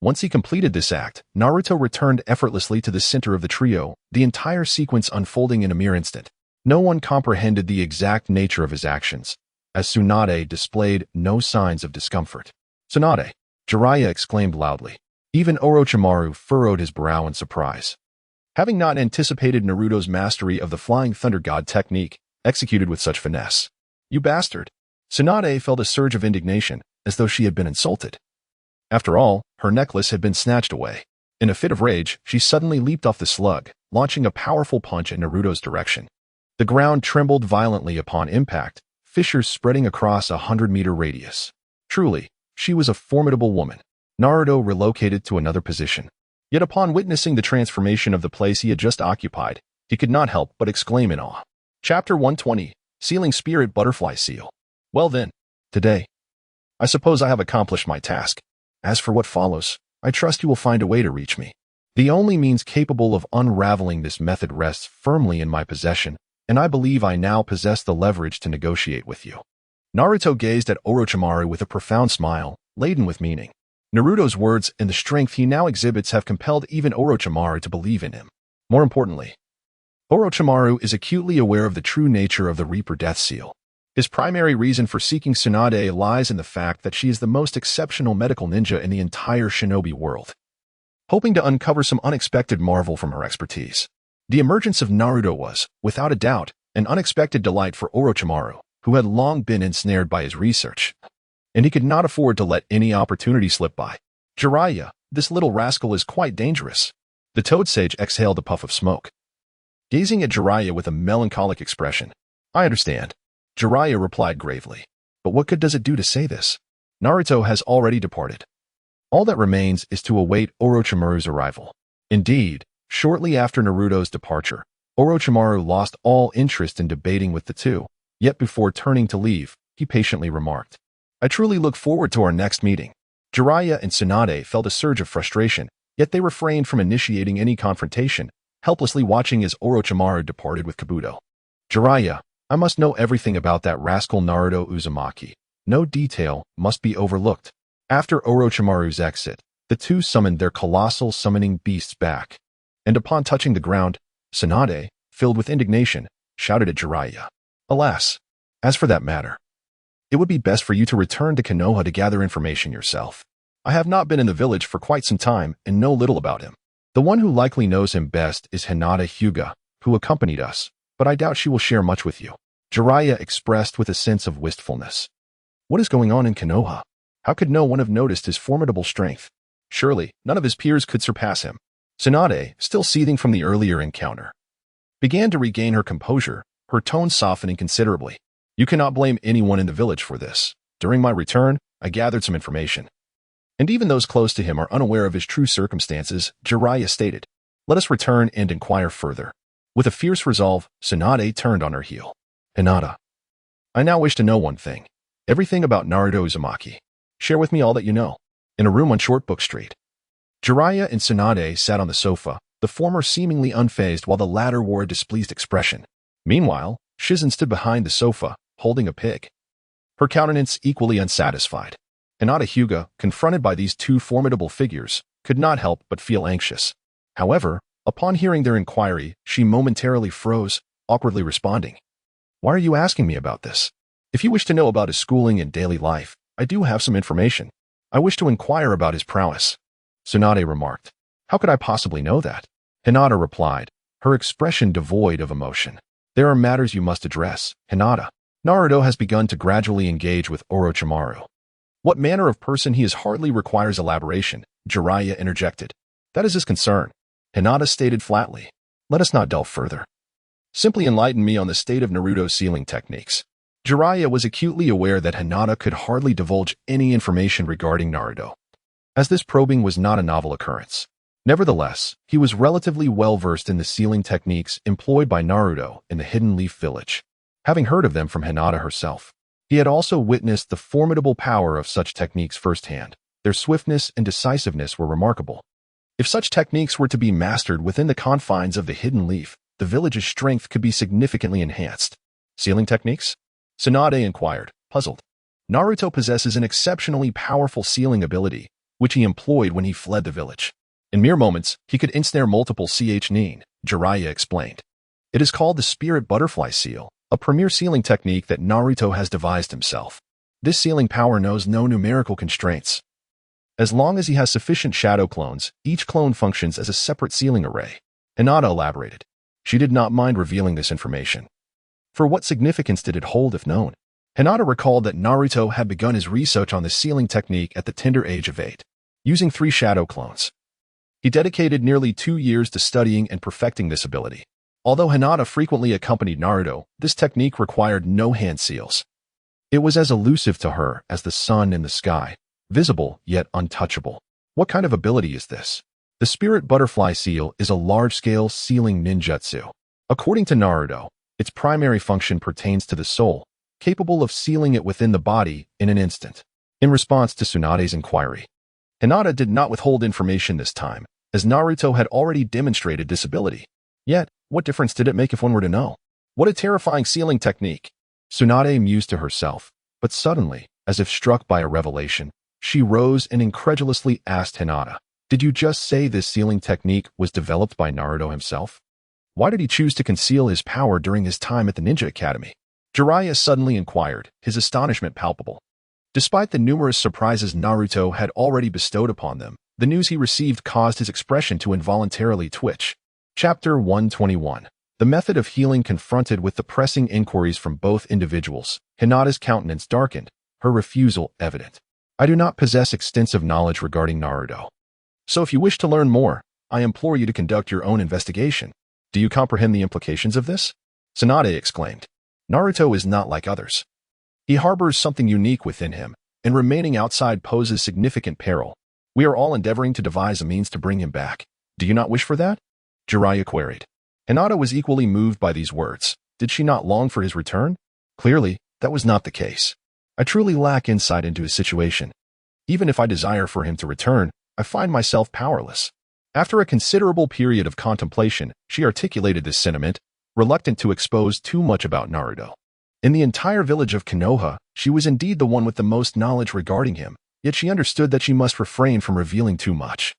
A: Once he completed this act, Naruto returned effortlessly to the center of the trio, the entire sequence unfolding in a mere instant. No one comprehended the exact nature of his actions, as Tsunade displayed no signs of discomfort. "Tsunade!" Jiraiya exclaimed loudly. Even Orochimaru furrowed his brow in surprise. Having not anticipated Naruto's mastery of the Flying Thunder God technique, executed with such finesse. "You bastard!" Tsunade felt a surge of indignation, as though she had been insulted. After all, her necklace had been snatched away. In a fit of rage, she suddenly leaped off the slug, launching a powerful punch in Naruto's direction. The ground trembled violently upon impact, fissures spreading across a 100-meter radius. Truly, she was a formidable woman. Naruto relocated to another position. Yet upon witnessing the transformation of the place he had just occupied, he could not help but exclaim in awe. Chapter 120, Sealing Spirit Butterfly Seal. Well then, today, I suppose I have accomplished my task. As for what follows, I trust you will find a way to reach me. The only means capable of unraveling this method rests firmly in my possession, and I believe I now possess the leverage to negotiate with you." Naruto gazed at Orochimaru with a profound smile, laden with meaning. Naruto's words and the strength he now exhibits have compelled even Orochimaru to believe in him. More importantly, Orochimaru is acutely aware of the true nature of the Reaper Death Seal. His primary reason for seeking Tsunade lies in the fact that she is the most exceptional medical ninja in the entire shinobi world. Hoping to uncover some unexpected marvel from her expertise, the emergence of Naruto was, without a doubt, an unexpected delight for Orochimaru, who had long been ensnared by his research, and he could not afford to let any opportunity slip by. "Jiraiya, this little rascal is quite dangerous." The Toad Sage exhaled a puff of smoke, gazing at Jiraiya with a melancholic expression. "I understand," Jiraiya replied gravely. "But what good does it do to say this? Naruto has already departed. All that remains is to await Orochimaru's arrival." Indeed, shortly after Naruto's departure, Orochimaru lost all interest in debating with the two, yet before turning to leave, he patiently remarked, "I truly look forward to our next meeting." Jiraiya and Tsunade felt a surge of frustration, yet they refrained from initiating any confrontation, helplessly watching as Orochimaru departed with Kabuto. "Jiraiya, I must know everything about that rascal Naruto Uzumaki. No detail must be overlooked." After Orochimaru's exit, the two summoned their colossal summoning beasts back, and upon touching the ground, Tsunade, filled with indignation, shouted at Jiraiya, "Alas, as for that matter, it would be best for you to return to Konoha to gather information yourself. I have not been in the village for quite some time and know little about him. The one who likely knows him best is Hinata Hyuga, who accompanied us, but I doubt she will share much with you." Jiraiya expressed with a sense of wistfulness. What is going on in Konoha? How could no one have noticed his formidable strength? Surely, none of his peers could surpass him. Tsunade, still seething from the earlier encounter, began to regain her composure, her tone softening considerably. "You cannot blame anyone in the village for this. During my return, I gathered some information, and even those close to him are unaware of his true circumstances," Jiraiya stated. "Let us return and inquire further." With a fierce resolve, Tsunade turned on her heel. "Hinata, I now wish to know one thing. Everything about Naruto Uzumaki. Share with me all that you know." In a room on Shortbook Street, Jiraiya and Tsunade sat on the sofa, the former seemingly unfazed while the latter wore a displeased expression. Meanwhile, Shizen stood behind the sofa, holding a pig, her countenance equally unsatisfied. Hinata Hyuga, confronted by these two formidable figures, could not help but feel anxious. However, upon hearing their inquiry, she momentarily froze, awkwardly responding, "Why are you asking me about this? If you wish to know about his schooling and daily life, I do have some information. I wish to inquire about his prowess." Tsunade remarked, "How could I possibly know that?" Hinata replied, her expression devoid of emotion. "There are matters you must address, Hinata. Naruto has begun to gradually engage with Orochimaru. What manner of person he is hardly requires elaboration," Jiraiya interjected. "That is his concern," Hinata stated flatly. "Let us not delve further. Simply enlighten me on the state of Naruto's sealing techniques." Jiraiya was acutely aware that Hinata could hardly divulge any information regarding Naruto, as this probing was not a novel occurrence. Nevertheless, he was relatively well-versed in the sealing techniques employed by Naruto in the Hidden Leaf Village, having heard of them from Hinata herself. He had also witnessed the formidable power of such techniques firsthand. Their swiftness and decisiveness were remarkable. If such techniques were to be mastered within the confines of the Hidden Leaf, the village's strength could be significantly enhanced. Sealing techniques? Tsunade inquired, puzzled. Naruto possesses an exceptionally powerful sealing ability, which he employed when he fled the village. In mere moments, he could ensnare multiple Chunin, Jiraiya explained. It is called the Spirit Butterfly Seal, a premier sealing technique that Naruto has devised himself. This sealing power knows no numerical constraints. As long as he has sufficient shadow clones, each clone functions as a separate sealing array. Hinata elaborated. She did not mind revealing this information. For what significance did it hold if known? Hinata recalled that Naruto had begun his research on the sealing technique at the tender age of 8, using 3 shadow clones. He dedicated nearly 2 years to studying and perfecting this ability. Although Hinata frequently accompanied Naruto, this technique required no hand seals. It was as elusive to her as the sun in the sky, visible yet untouchable. What kind of ability is this? The Spirit Butterfly Seal is a large-scale sealing ninjutsu. According to Naruto, its primary function pertains to the soul, capable of sealing it within the body in an instant. In response to Tsunade's inquiry, Hinata did not withhold information this time, as Naruto had already demonstrated this ability. Yet, what difference did it make if one were to know? What a terrifying sealing technique! Tsunade mused to herself, but suddenly, as if struck by a revelation, she rose and incredulously asked Hinata, "Did you just say this sealing technique was developed by Naruto himself? Why did he choose to conceal his power during his time at the Ninja Academy?" Jiraiya suddenly inquired, his astonishment palpable. Despite the numerous surprises Naruto had already bestowed upon them, the news he received caused his expression to involuntarily twitch. Chapter 121. The method of healing. Confronted with the pressing inquiries from both individuals, Hinata's countenance darkened, her refusal evident. "I do not possess extensive knowledge regarding Naruto. So if you wish to learn more, I implore you to conduct your own investigation. Do you comprehend the implications of this?" Tsunade exclaimed. Naruto is not like others. He harbors something unique within him, and remaining outside poses significant peril. We are all endeavoring to devise a means to bring him back. Do you not wish for that? Jiraiya queried. Hinata was equally moved by these words. Did she not long for his return? Clearly, that was not the case. I truly lack insight into his situation. Even if I desire for him to return, I find myself powerless. After a considerable period of contemplation, she articulated this sentiment, reluctant to expose too much about Naruto. In the entire village of Konoha, she was indeed the one with the most knowledge regarding him, yet she understood that she must refrain from revealing too much.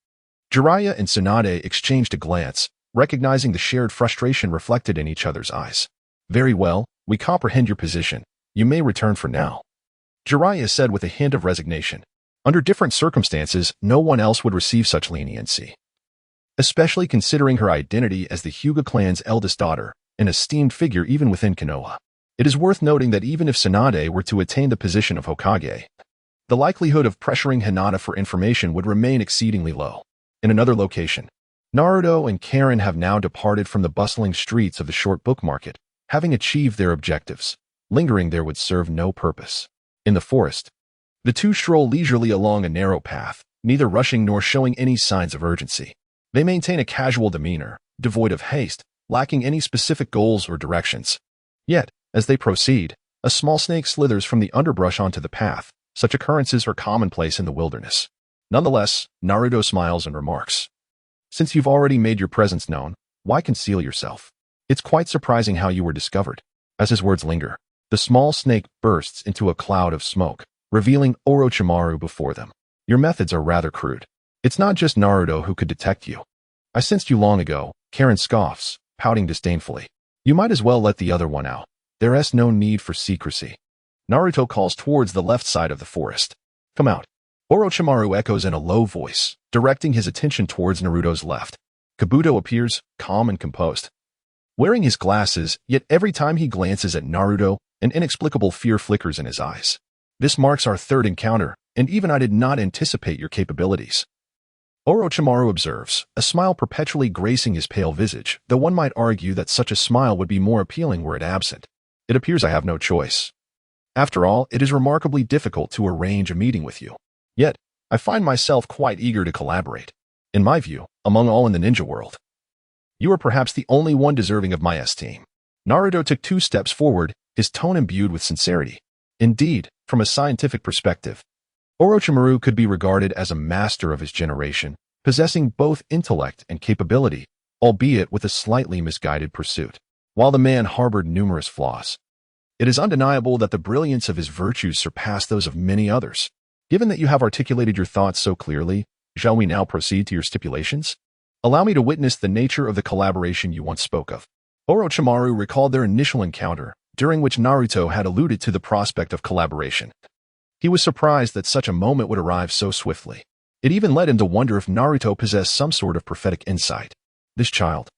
A: Jiraiya and Tsunade exchanged a glance, recognizing the shared frustration reflected in each other's eyes. "Very well, we comprehend your position. You may return for now," Jiraiya said with a hint of resignation. Under different circumstances, no one else would receive such leniency, especially considering her identity as the Hyuga clan's eldest daughter, an esteemed figure even within Konoha. It is worth noting that even if Tsunade were to attain the position of Hokage, the likelihood of pressuring Hinata for information would remain exceedingly low. In another location, Naruto and Karen have now departed from the bustling streets of the short book market, having achieved their objectives. Lingering there would serve no purpose. In the forest, the two stroll leisurely along a narrow path, neither rushing nor showing any signs of urgency. They maintain a casual demeanor, devoid of haste, lacking any specific goals or directions. Yet, as they proceed, a small snake slithers from the underbrush onto the path. Such occurrences are commonplace in the wilderness. Nonetheless, Naruto smiles and remarks, "Since you've already made your presence known, why conceal yourself? It's quite surprising how you were discovered." As his words linger, the small snake bursts into a cloud of smoke, revealing Orochimaru before them. "Your methods are rather crude. It's not just Naruto who could detect you. I sensed you long ago," Karen scoffs, pouting disdainfully. "You might as well let the other one out. There's no need for secrecy." Naruto calls towards the left side of the forest. "Come out." Orochimaru echoes in a low voice, directing his attention towards Naruto's left. Kabuto appears, calm and composed, wearing his glasses, yet every time he glances at Naruto, an inexplicable fear flickers in his eyes. "This marks our third encounter, and even I did not anticipate your capabilities," Orochimaru observes, a smile perpetually gracing his pale visage, though one might argue that such a smile would be more appealing were it absent. "It appears I have no choice. After all, it is remarkably difficult to arrange a meeting with you. Yet, I find myself quite eager to collaborate. In my view, among all in the ninja world, you are perhaps the only one deserving of my esteem. Naruto took 2 steps forward, his tone imbued with sincerity. Indeed, from a scientific perspective, Orochimaru could be regarded as a master of his generation, possessing both intellect and capability, albeit with a slightly misguided pursuit. While the man harbored numerous flaws, it is undeniable that the brilliance of his virtues surpassed those of many others. Given that you have articulated your thoughts so clearly, shall we now proceed to your stipulations? Allow me to witness the nature of the collaboration you once spoke of. Orochimaru recalled their initial encounter, during which Naruto had alluded to the prospect of collaboration. He was surprised that such a moment would arrive so swiftly. It even led him to wonder if Naruto possessed some sort of prophetic insight. This child,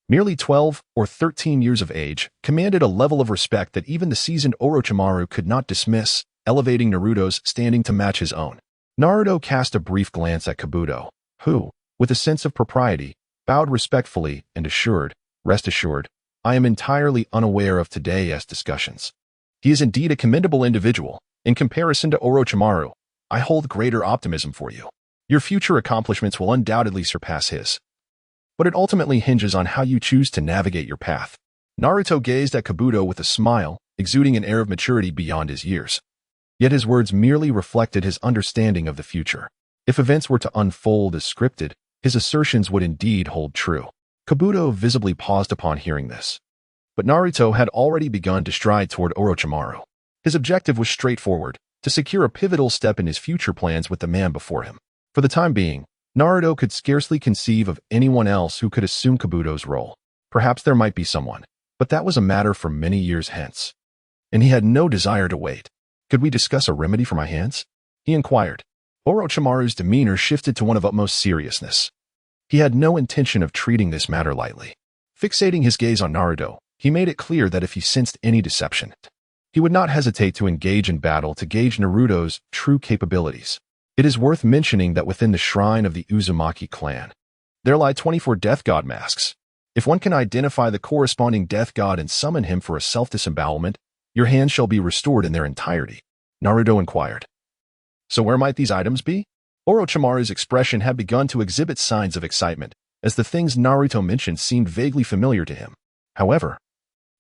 A: merely 12 or 13 years of age, commanded a level of respect that even the seasoned Orochimaru could not dismiss, elevating Naruto's standing to match his own. Naruto cast a brief glance at Kabuto, who, with a sense of propriety, bowed respectfully and assured, "Rest assured, I am entirely unaware of today's discussions. He is indeed a commendable individual. In comparison to Orochimaru, I hold greater optimism for you. Your future accomplishments will undoubtedly surpass his. But it ultimately hinges on how you choose to navigate your path." Naruto gazed at Kabuto with a smile, exuding an air of maturity beyond his years. Yet his words merely reflected his understanding of the future. If events were to unfold as scripted, his assertions would indeed hold true. Kabuto visibly paused upon hearing this. But Naruto had already begun to stride toward Orochimaru. His objective was straightforward, to secure a pivotal step in his future plans with the man before him. For the time being, Naruto could scarcely conceive of anyone else who could assume Kabuto's role. Perhaps there might be someone, but that was a matter for many years hence. And he had no desire to wait. "Could we discuss a remedy for my hands?" he inquired. Orochimaru's demeanor shifted to one of utmost seriousness. He had no intention of treating this matter lightly. Fixating his gaze on Naruto, he made it clear that if he sensed any deception, he would not hesitate to engage in battle to gauge Naruto's true capabilities. It is worth mentioning that within the shrine of the Uzumaki clan, there lie 24 death god masks. If one can identify the corresponding death god and summon him for a self-disembowelment, your hands shall be restored in their entirety, Naruto inquired. So where might these items be? Orochimaru's expression had begun to exhibit signs of excitement, as the things Naruto mentioned seemed vaguely familiar to him. However,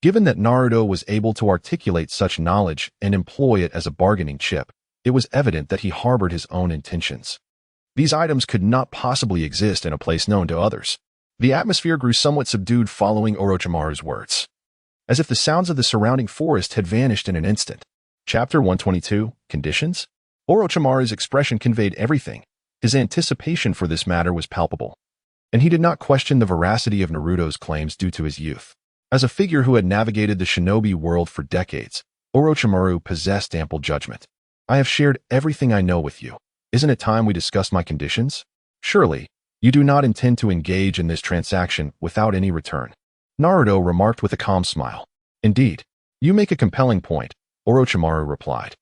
A: given that Naruto was able to articulate such knowledge and employ it as a bargaining chip, it was evident that he harbored his own intentions. These items could not possibly exist in a place known to others. The atmosphere grew somewhat subdued following Orochimaru's words, as if the sounds of the surrounding forest had vanished in an instant. Chapter 122, Conditions? Orochimaru's expression conveyed everything. His anticipation for this matter was palpable, and he did not question the veracity of Naruto's claims due to his youth. As a figure who had navigated the shinobi world for decades, Orochimaru possessed ample judgment. "I have shared everything I know with you. Isn't it time we discuss my conditions? Surely, you do not intend to engage in this transaction without any return," Naruto remarked with a calm smile. "Indeed, you make a compelling point," Orochimaru replied,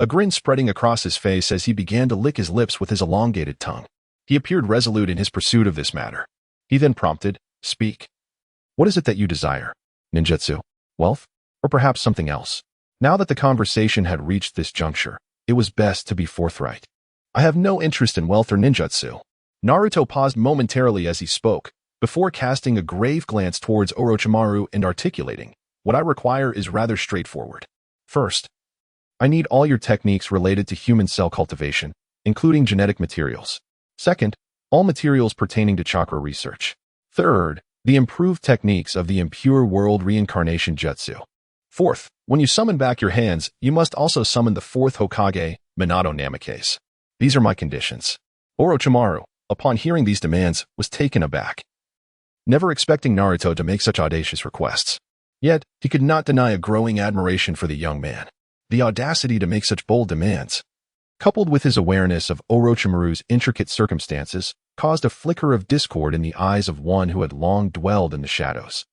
A: a grin spreading across his face as he began to lick his lips with his elongated tongue. He appeared resolute in his pursuit of this matter. He then prompted, "Speak. What is it that you desire? Ninjutsu? Wealth? Or perhaps something else?" Now that the conversation had reached this juncture, it was best to be forthright. "I have no interest in wealth or ninjutsu." Naruto paused momentarily as he spoke, before casting a grave glance towards Orochimaru and articulating, "What I require is rather straightforward. First, I need all your techniques related to human cell cultivation, including genetic materials. Second, all materials pertaining to chakra research. Third, the improved techniques of the impure world reincarnation jutsu. Fourth, when you summon back your hands, you must also summon the fourth Hokage, Minato Namikaze. These are my conditions." Orochimaru, upon hearing these demands, was taken aback, never expecting Naruto to make such audacious requests. Yet, he could not deny a growing admiration for the young man. The audacity to make such bold demands, coupled with his awareness of Orochimaru's intricate circumstances, caused a flicker of discord in the eyes of one who had long dwelled in the shadows.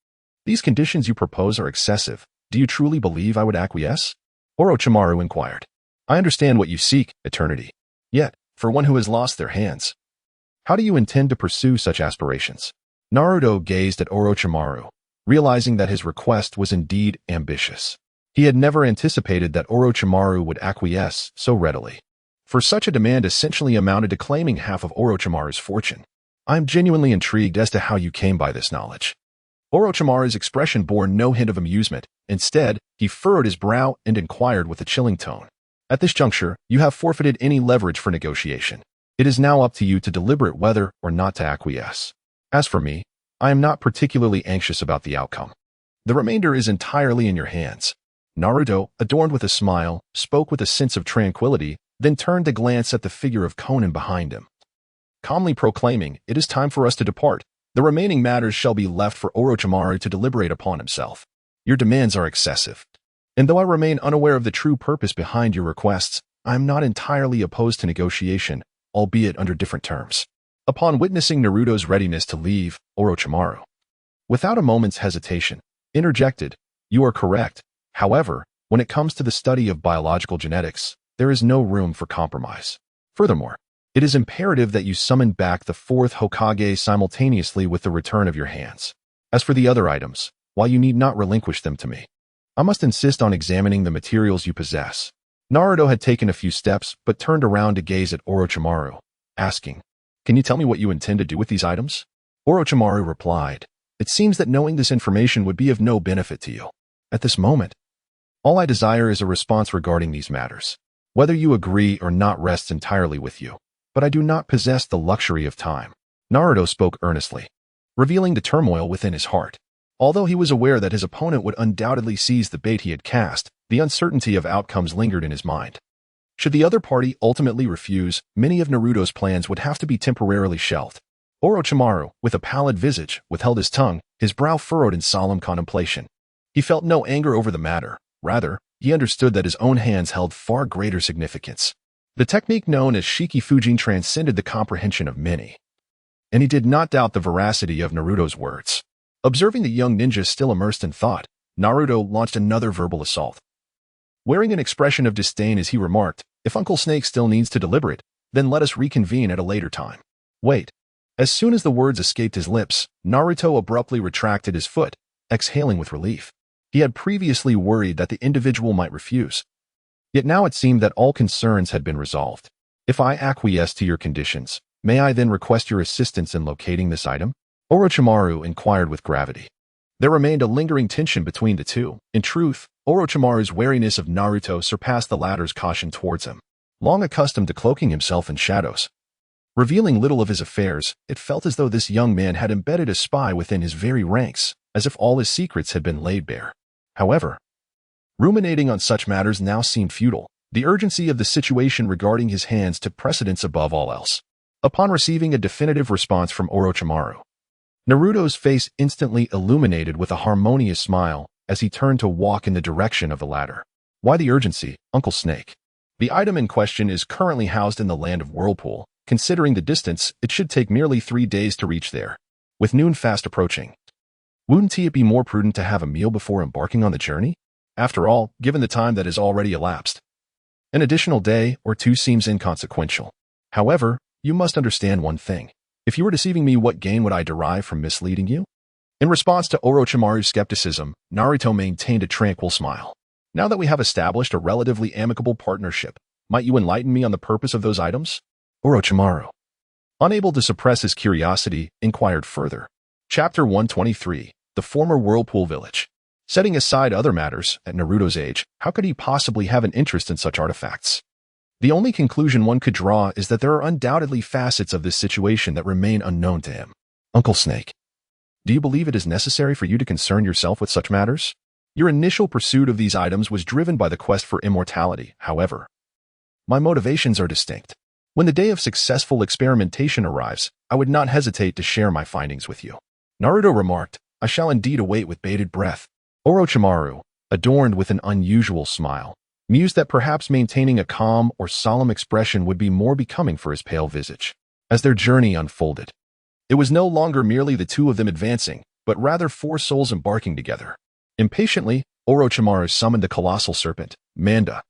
A: "These conditions you propose are excessive. Do you truly believe I would acquiesce?" Orochimaru inquired. "I understand what you seek, eternity. Yet, for one who has lost their hands, how do you intend to pursue such aspirations?" Naruto gazed at Orochimaru, realizing that his request was indeed ambitious. He had never anticipated that Orochimaru would acquiesce so readily. For such a demand essentially amounted to claiming half of Orochimaru's fortune. I am genuinely intrigued as to how you came by this knowledge. Orochimaru's expression bore no hint of amusement. Instead, he furrowed his brow and inquired with a chilling tone. At this juncture, you have forfeited any leverage for negotiation. It is now up to you to deliberate whether or not to acquiesce. As for me, I am not particularly anxious about the outcome. The remainder is entirely in your hands. Naruto, adorned with a smile, spoke with a sense of tranquility, then turned to glance at the figure of Conan behind him, calmly proclaiming, "It is time for us to depart. The remaining matters shall be left for Orochimaru to deliberate upon himself. Your demands are excessive. And though I remain unaware of the true purpose behind your requests, I am not entirely opposed to negotiation, albeit under different terms." Upon witnessing Naruto's readiness to leave, Orochimaru, without a moment's hesitation, interjected, "You are correct. However, when it comes to the study of biological genetics, there is no room for compromise. Furthermore, it is imperative that you summon back the fourth Hokage simultaneously with the return of your hands. As for the other items, while you need not relinquish them to me, I must insist on examining the materials you possess." Naruto had taken a few steps but turned around to gaze at Orochimaru, asking, "Can you tell me what you intend to do with these items?" Orochimaru replied, "It seems that knowing this information would be of no benefit to you. At this moment, all I desire is a response regarding these matters. Whether you agree or not rests entirely with you, but I do not possess the luxury of time." Naruto spoke earnestly, revealing the turmoil within his heart. Although he was aware that his opponent would undoubtedly seize the bait he had cast, the uncertainty of outcomes lingered in his mind. Should the other party ultimately refuse, many of Naruto's plans would have to be temporarily shelved. Orochimaru, with a pallid visage, withheld his tongue, his brow furrowed in solemn contemplation. He felt no anger over the matter. Rather, he understood that his own hands held far greater significance. The technique known as Shikifujin transcended the comprehension of many, and he did not doubt the veracity of Naruto's words. Observing the young ninja still immersed in thought, Naruto launched another verbal assault. Wearing an expression of disdain as he remarked, "If Uncle Snake still needs to deliberate, then let us reconvene at a later time." Wait. As soon as the words escaped his lips, Naruto abruptly retracted his foot, exhaling with relief. He had previously worried that the individual might refuse. Yet now it seemed that all concerns had been resolved. "If I acquiesce to your conditions, may I then request your assistance in locating this item?" Orochimaru inquired with gravity. There remained a lingering tension between the two. In truth, Orochimaru's wariness of Naruto surpassed the latter's caution towards him. Long accustomed to cloaking himself in shadows, revealing little of his affairs, it felt as though this young man had embedded a spy within his very ranks, as if all his secrets had been laid bare. However, ruminating on such matters now seemed futile. The urgency of the situation regarding his hands took precedence above all else. Upon receiving a definitive response from Orochimaru, Naruto's face instantly illuminated with a harmonious smile as he turned to walk in the direction of the latter. "Why the urgency, Uncle Snake?" "The item in question is currently housed in the land of Whirlpool. Considering the distance, it should take merely 3 days to reach there. With noon fast approaching, wouldn't it be more prudent to have a meal before embarking on the journey? After all, given the time that has already elapsed, an additional day or two seems inconsequential. However, you must understand one thing. If you were deceiving me, what gain would I derive from misleading you?" In response to Orochimaru's skepticism, Naruto maintained a tranquil smile. "Now that we have established a relatively amicable partnership, might you enlighten me on the purpose of those items?" Orochimaru, unable to suppress his curiosity, inquired further. Chapter 123, The Former Whirlpool Village. Setting aside other matters, at Naruto's age, how could he possibly have an interest in such artifacts? The only conclusion one could draw is that there are undoubtedly facets of this situation that remain unknown to him. "Uncle Snake, do you believe it is necessary for you to concern yourself with such matters? Your initial pursuit of these items was driven by the quest for immortality. However, my motivations are distinct. When the day of successful experimentation arrives, I would not hesitate to share my findings with you." Naruto remarked, "I shall indeed await with bated breath." Orochimaru, adorned with an unusual smile, mused that perhaps maintaining a calm or solemn expression would be more becoming for his pale visage. As their journey unfolded, it was no longer merely the two of them advancing, but rather 4 souls embarking together. Impatiently, Orochimaru summoned the colossal serpent, Manda,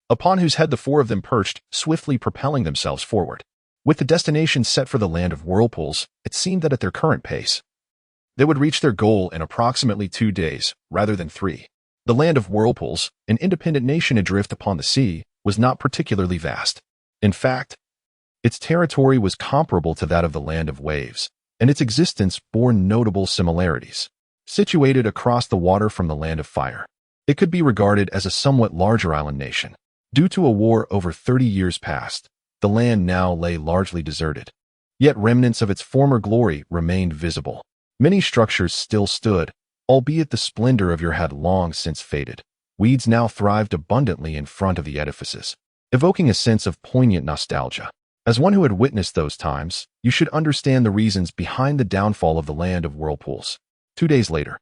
A: upon whose head the 4 of them perched, swiftly propelling themselves forward. With the destination set for the land of whirlpools, it seemed that at their current pace, they would reach their goal in approximately 2 days, rather than 3. The land of whirlpools, an independent nation adrift upon the sea, was not particularly vast. In fact, its territory was comparable to that of the land of waves, and its existence bore notable similarities. Situated across the water from the land of fire, it could be regarded as a somewhat larger island nation. Due to a war over 30 years past, the land now lay largely deserted. Yet remnants of its former glory remained visible. Many structures still stood, albeit the splendor of your had long since faded. Weeds now thrived abundantly in front of the edifices, evoking a sense of poignant nostalgia. As one who had witnessed those times, you should understand the reasons behind the downfall of the land of whirlpools. 2 days later,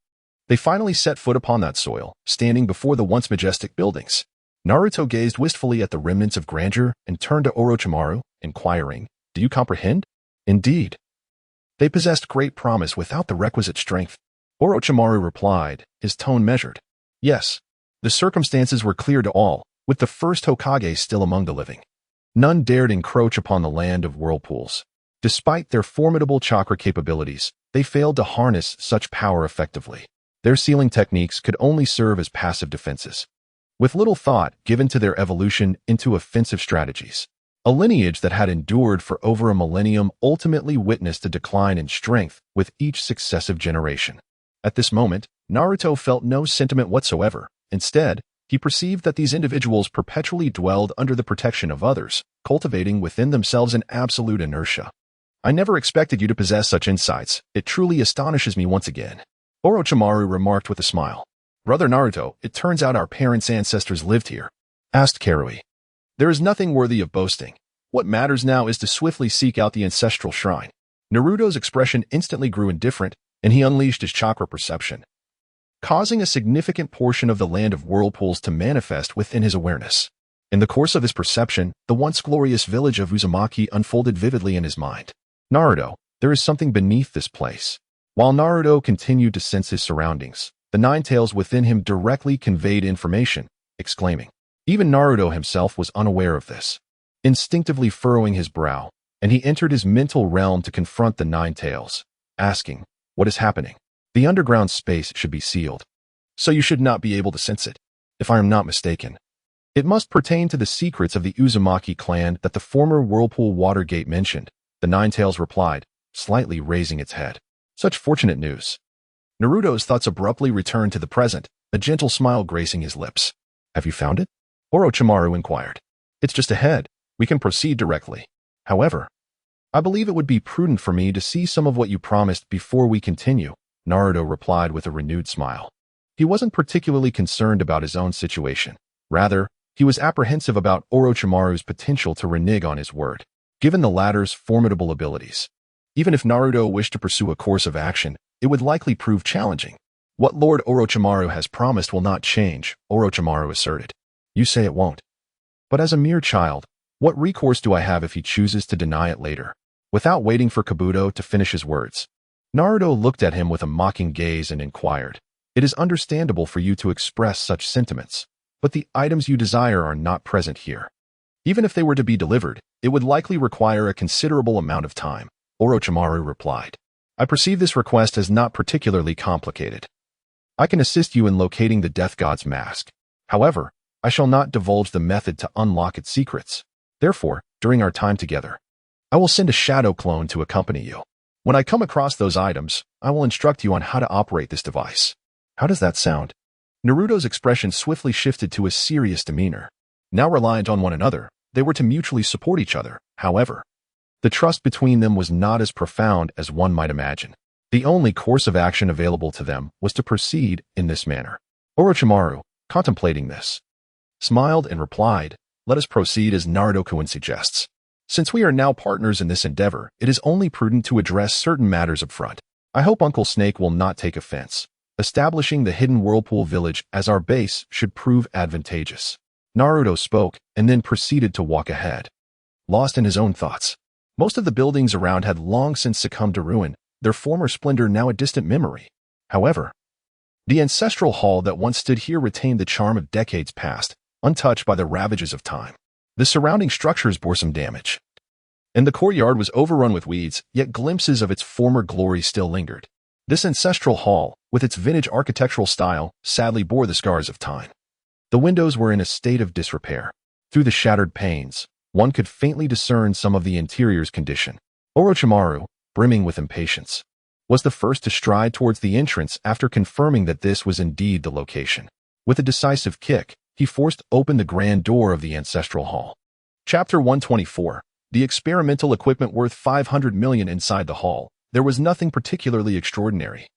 A: they finally set foot upon that soil, standing before the once majestic buildings. Naruto gazed wistfully at the remnants of grandeur and turned to Orochimaru, inquiring, "Do you comprehend?" "Indeed. They possessed great promise without the requisite strength." Orochimaru replied, his tone measured. "Yes, the circumstances were clear to all, with the first Hokage still among the living. None dared encroach upon the land of whirlpools. Despite their formidable chakra capabilities, they failed to harness such power effectively. Their sealing techniques could only serve as passive defenses, with little thought given to their evolution into offensive strategies. A lineage that had endured for over a millennium ultimately witnessed a decline in strength with each successive generation. At this moment, Naruto felt no sentiment whatsoever. Instead, he perceived that these individuals perpetually dwelled under the protection of others, cultivating within themselves an absolute inertia. "I never expected you to possess such insights. It truly astonishes me once again," Orochimaru remarked with a smile. "Brother Naruto, it turns out our parents' ancestors lived here," asked Karui. "There is nothing worthy of boasting. What matters now is to swiftly seek out the ancestral shrine." Naruto's expression instantly grew indifferent, and he unleashed his chakra perception, causing a significant portion of the land of whirlpools to manifest within his awareness. In the course of his perception, the once glorious village of Uzumaki unfolded vividly in his mind. "Naruto, there is something beneath this place." While Naruto continued to sense his surroundings, the nine tails within him directly conveyed information, exclaiming. Even Naruto himself was unaware of this. Instinctively furrowing his brow, and he entered his mental realm to confront the nine tails, asking, "What is happening?" "The underground space should be sealed, so you should not be able to sense it, if I am not mistaken. It must pertain to the secrets of the Uzumaki clan that the former Whirlpool Watergate mentioned," the nine tails replied, slightly raising its head. "Such fortunate news." Naruto's thoughts abruptly returned to the present, a gentle smile gracing his lips. "Have you found it?" Orochimaru inquired. "It's just ahead. We can proceed directly. However, I believe it would be prudent for me to see some of what you promised before we continue," Naruto replied with a renewed smile. He wasn't particularly concerned about his own situation. Rather, he was apprehensive about Orochimaru's potential to renege on his word, given the latter's formidable abilities. Even if Naruto wished to pursue a course of action, it would likely prove challenging. "What Lord Orochimaru has promised will not change," Orochimaru asserted. "You say it won't. But as a mere child, what recourse do I have if he chooses to deny it later?" Without waiting for Kabuto to finish his words, Naruto looked at him with a mocking gaze and inquired, "It is understandable for you to express such sentiments, but the items you desire are not present here. Even if they were to be delivered, it would likely require a considerable amount of time," Orochimaru replied. "I perceive this request as not particularly complicated. I can assist you in locating the Death God's mask. However, I shall not divulge the method to unlock its secrets. Therefore, during our time together, I will send a shadow clone to accompany you. When I come across those items, I will instruct you on how to operate this device." "How does that sound?" Naruto's expression swiftly shifted to a serious demeanor. Now reliant on one another, they were to mutually support each other. However, the trust between them was not as profound as one might imagine. The only course of action available to them was to proceed in this manner. Orochimaru, contemplating this, smiled and replied, "Let us proceed as Naruto-kun suggests. Since we are now partners in this endeavor, it is only prudent to address certain matters up front. I hope Uncle Snake will not take offense. Establishing the hidden Whirlpool village as our base should prove advantageous." Naruto spoke and then proceeded to walk ahead, lost in his own thoughts. Most of the buildings around had long since succumbed to ruin, their former splendor now a distant memory. However, the ancestral hall that once stood here retained the charm of decades past, untouched by the ravages of time. The surrounding structures bore some damage, and the courtyard was overrun with weeds, yet glimpses of its former glory still lingered. This ancestral hall, with its vintage architectural style, sadly bore the scars of time. The windows were in a state of disrepair. Through the shattered panes, one could faintly discern some of the interior's condition. Orochimaru, brimming with impatience, was the first to stride towards the entrance after confirming that this was indeed the location. With a decisive kick, he forced open the grand door of the ancestral hall. Chapter 124. The experimental equipment worth 500 million inside the hall. There was nothing particularly extraordinary.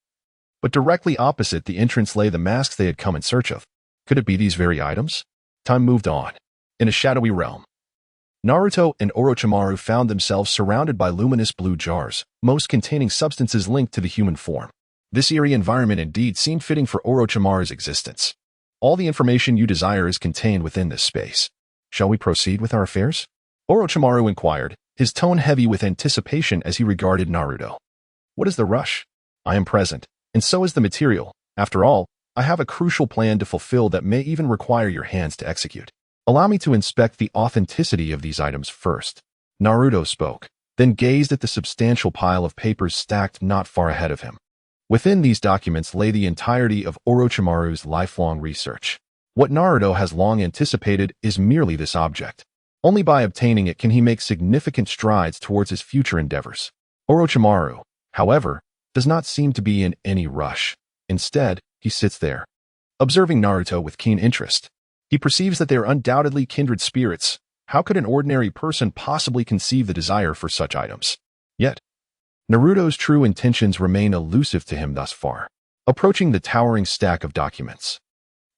A: But directly opposite the entrance lay the masks they had come in search of. Could it be these very items? Time moved on. In a shadowy realm, Naruto and Orochimaru found themselves surrounded by luminous blue jars, most containing substances linked to the human form. This eerie environment indeed seemed fitting for Orochimaru's existence. All the information you desire is contained within this space. Shall we proceed with our affairs? Orochimaru inquired, his tone heavy with anticipation as he regarded Naruto. What is the rush? I am present, and so is the material. After all, I have a crucial plan to fulfill that may even require your hands to execute. Allow me to inspect the authenticity of these items first. Naruto spoke, then gazed at the substantial pile of papers stacked not far ahead of him. Within these documents lay the entirety of Orochimaru's lifelong research. What Naruto has long anticipated is merely this object. Only by obtaining it can he make significant strides towards his future endeavors. Orochimaru, however, does not seem to be in any rush. Instead, he sits there, observing Naruto with keen interest. He perceives that they are undoubtedly kindred spirits. How could an ordinary person possibly conceive the desire for such items? Yet, Naruto's true intentions remain elusive to him thus far. Approaching the towering stack of documents,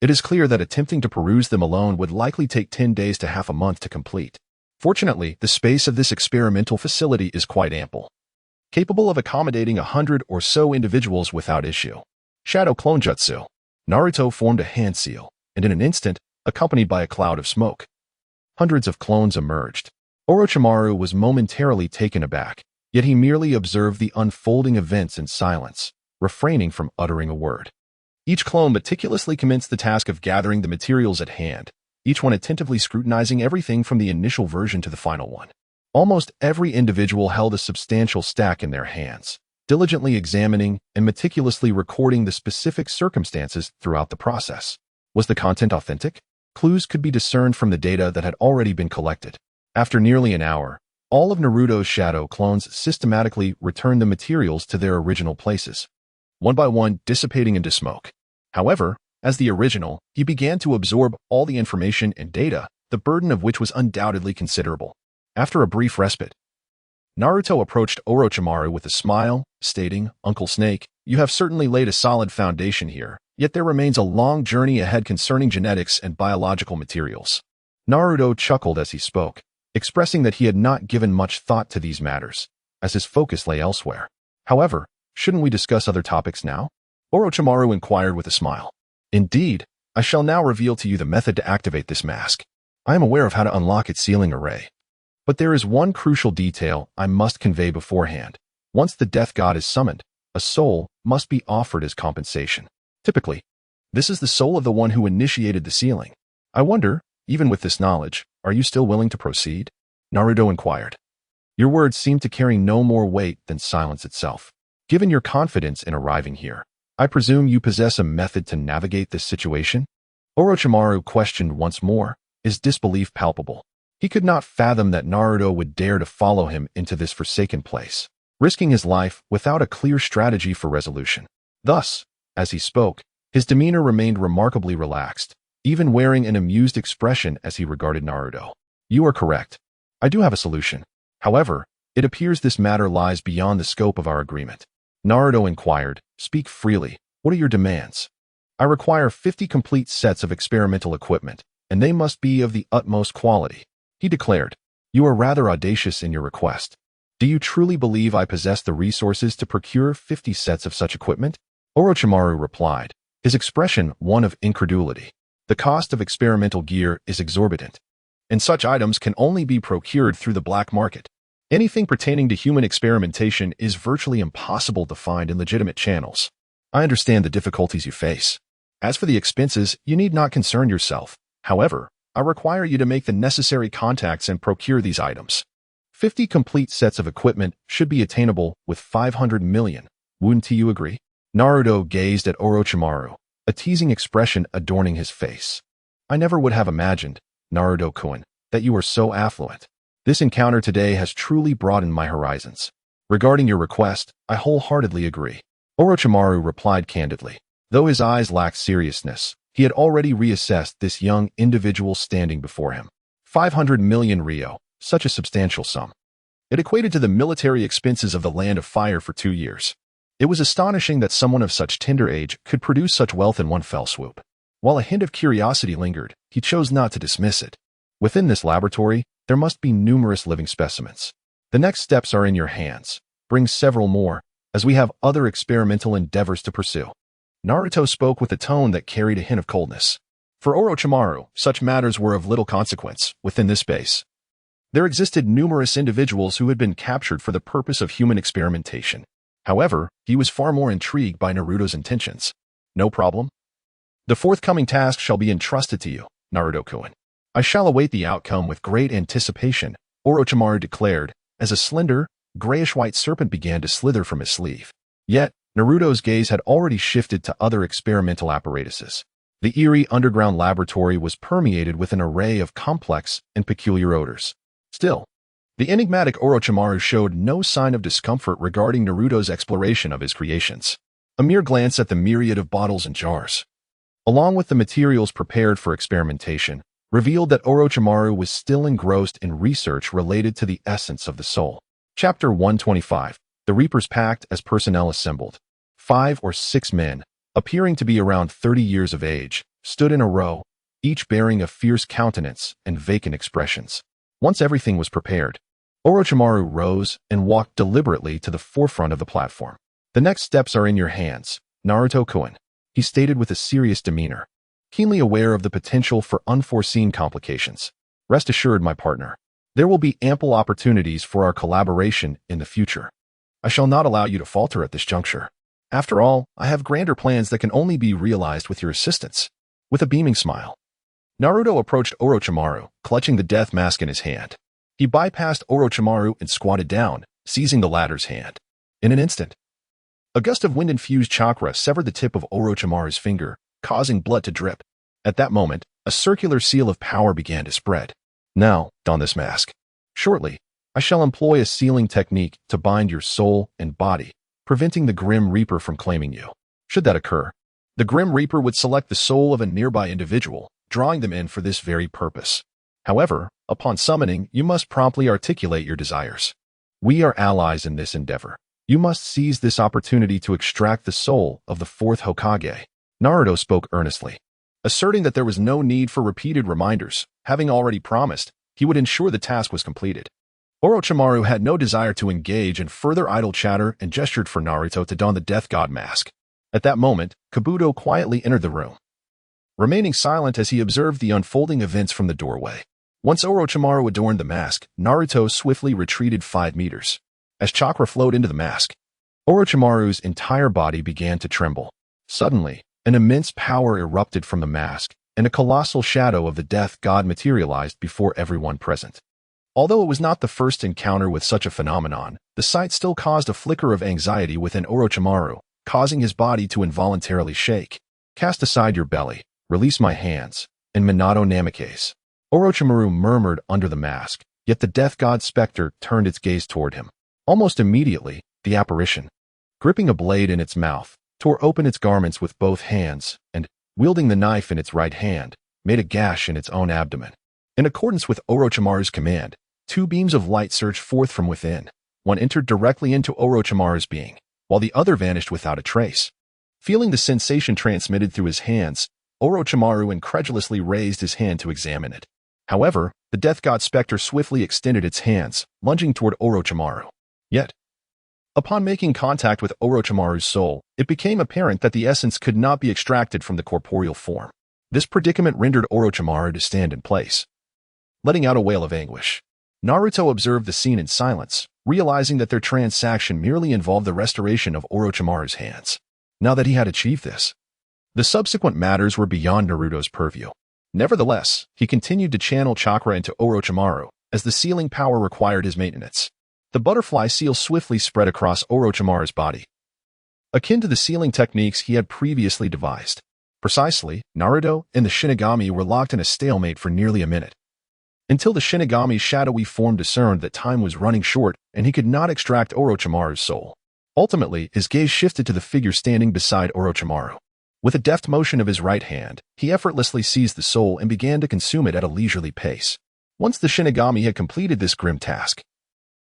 A: it is clear that attempting to peruse them alone would likely take 10 days to half a month to complete. Fortunately, the space of this experimental facility is quite ample, capable of accommodating 100 or so individuals without issue. Shadow Clone Jutsu. Naruto formed a hand seal, and in an instant, accompanied by a cloud of smoke, hundreds of clones emerged. Orochimaru was momentarily taken aback, yet he merely observed the unfolding events in silence, refraining from uttering a word. Each clone meticulously commenced the task of gathering the materials at hand, each one attentively scrutinizing everything from the initial version to the final one. Almost every individual held a substantial stack in their hands, diligently examining and meticulously recording the specific circumstances throughout the process. Was the content authentic? Clues could be discerned from the data that had already been collected. After nearly an hour, all of Naruto's shadow clones systematically returned the materials to their original places, one by one dissipating into smoke. However, as the original, he began to absorb all the information and data, the burden of which was undoubtedly considerable. After a brief respite, Naruto approached Orochimaru with a smile, stating, "Uncle Snake, you have certainly laid a solid foundation here. Yet there remains a long journey ahead concerning genetics and biological materials." Naruto chuckled as he spoke, expressing that he had not given much thought to these matters, as his focus lay elsewhere. However, shouldn't we discuss other topics now? Orochimaru inquired with a smile. Indeed, I shall now reveal to you the method to activate this mask. I am aware of how to unlock its sealing array. But there is one crucial detail I must convey beforehand. Once the death god is summoned, a soul must be offered as compensation. Typically, this is the soul of the one who initiated the sealing. I wonder, even with this knowledge, are you still willing to proceed? Naruto inquired. Your words seem to carry no more weight than silence itself. Given your confidence in arriving here, I presume you possess a method to navigate this situation? Orochimaru questioned once more, his disbelief palpable. He could not fathom that Naruto would dare to follow him into this forsaken place, risking his life without a clear strategy for resolution. Thus, as he spoke, his demeanor remained remarkably relaxed, even wearing an amused expression as he regarded Naruto. You are correct. I do have a solution. However, it appears this matter lies beyond the scope of our agreement. Naruto inquired, "Speak freely. What are your demands?" I require 50 complete sets of experimental equipment, and they must be of the utmost quality, he declared. You are rather audacious in your request. Do you truly believe I possess the resources to procure 50 sets of such equipment? Orochimaru replied, his expression one of incredulity. The cost of experimental gear is exorbitant, and such items can only be procured through the black market. Anything pertaining to human experimentation is virtually impossible to find in legitimate channels. I understand the difficulties you face. As for the expenses, you need not concern yourself. However, I require you to make the necessary contacts and procure these items. 50 complete sets of equipment should be attainable with 500 million, Wouldn't you agree? Naruto gazed at Orochimaru, a teasing expression adorning his face. I never would have imagined, Naruto-kun, that you are so affluent. This encounter today has truly broadened my horizons. Regarding your request, I wholeheartedly agree. Orochimaru replied candidly. Though his eyes lacked seriousness, he had already reassessed this young individual standing before him. 500 million ryo, such a substantial sum. It equated to the military expenses of the Land of Fire for 2 years. It was astonishing that someone of such tender age could produce such wealth in one fell swoop. While a hint of curiosity lingered, he chose not to dismiss it. Within this laboratory, there must be numerous living specimens. The next steps are in your hands. Bring several more, as we have other experimental endeavors to pursue. Naruto spoke with a tone that carried a hint of coldness. For Orochimaru, such matters were of little consequence within this space. There existed numerous individuals who had been captured for the purpose of human experimentation. However, he was far more intrigued by Naruto's intentions. No problem. The forthcoming task shall be entrusted to you, Naruto-kun. I shall await the outcome with great anticipation, Orochimaru declared, as a slender, grayish-white serpent began to slither from his sleeve. Yet, Naruto's gaze had already shifted to other experimental apparatuses. The eerie underground laboratory was permeated with an array of complex and peculiar odors. Still, the enigmatic Orochimaru showed no sign of discomfort regarding Naruto's exploration of his creations. A mere glance at the myriad of bottles and jars, along with the materials prepared for experimentation, revealed that Orochimaru was still engrossed in research related to the essence of the soul. Chapter 125. The Reaper's Pact as personnel assembled. 5 or 6 men, appearing to be around 30 years of age, stood in a row, each bearing a fierce countenance and vacant expressions. Once everything was prepared, Orochimaru rose and walked deliberately to the forefront of the platform. The next steps are in your hands, Naruto-kun, he stated with a serious demeanor, keenly aware of the potential for unforeseen complications. Rest assured, my partner, there will be ample opportunities for our collaboration in the future. I shall not allow you to falter at this juncture. After all, I have grander plans that can only be realized with your assistance. With a beaming smile, Naruto approached Orochimaru, clutching the death mask in his hand. He bypassed Orochimaru and squatted down, seizing the latter's hand. In an instant, a gust of wind-infused chakra severed the tip of Orochimaru's finger, causing blood to drip. At that moment, a circular seal of power began to spread. Now, don this mask. Shortly, I shall employ a sealing technique to bind your soul and body, preventing the Grim Reaper from claiming you. Should that occur, the Grim Reaper would select the soul of a nearby individual, drawing them in for this very purpose. However, upon summoning, you must promptly articulate your desires. We are allies in this endeavor. You must seize this opportunity to extract the soul of the 4th Hokage. Naruto spoke earnestly, asserting that there was no need for repeated reminders. Having already promised, he would ensure the task was completed. Orochimaru had no desire to engage in further idle chatter and gestured for Naruto to don the Death God mask. At that moment, Kabuto quietly entered the room, remaining silent as he observed the unfolding events from the doorway. Once Orochimaru adorned the mask, Naruto swiftly retreated 5 meters. As chakra flowed into the mask, Orochimaru's entire body began to tremble. Suddenly, an immense power erupted from the mask, and a colossal shadow of the Death God materialized before everyone present. Although it was not the first encounter with such a phenomenon, the sight still caused a flicker of anxiety within Orochimaru, causing his body to involuntarily shake. Cast aside your belly, release my hands, and Minato Namikaze. Orochimaru murmured under the mask, yet the Death God specter turned its gaze toward him. Almost immediately, the apparition, gripping a blade in its mouth, tore open its garments with both hands, and, wielding the knife in its right hand, made a gash in its own abdomen. In accordance with Orochimaru's command, 2 beams of light surged forth from within. One entered directly into Orochimaru's being, while the other vanished without a trace. Feeling the sensation transmitted through his hands, Orochimaru incredulously raised his hand to examine it. However, the Death God specter swiftly extended its hands, lunging toward Orochimaru. Yet, upon making contact with Orochimaru's soul, it became apparent that the essence could not be extracted from the corporeal form. This predicament rendered Orochimaru to stand in place, letting out a wail of anguish. Naruto observed the scene in silence, realizing that their transaction merely involved the restoration of Orochimaru's hands. Now that he had achieved this, the subsequent matters were beyond Naruto's purview. Nevertheless, he continued to channel chakra into Orochimaru, as the sealing power required his maintenance. The butterfly seal swiftly spread across Orochimaru's body, akin to the sealing techniques he had previously devised. Precisely, Naruto and the Shinigami were locked in a stalemate for nearly a minute, until the Shinigami's shadowy form discerned that time was running short and he could not extract Orochimaru's soul. Ultimately, his gaze shifted to the figure standing beside Orochimaru. With a deft motion of his right hand, he effortlessly seized the soul and began to consume it at a leisurely pace. Once the Shinigami had completed this grim task,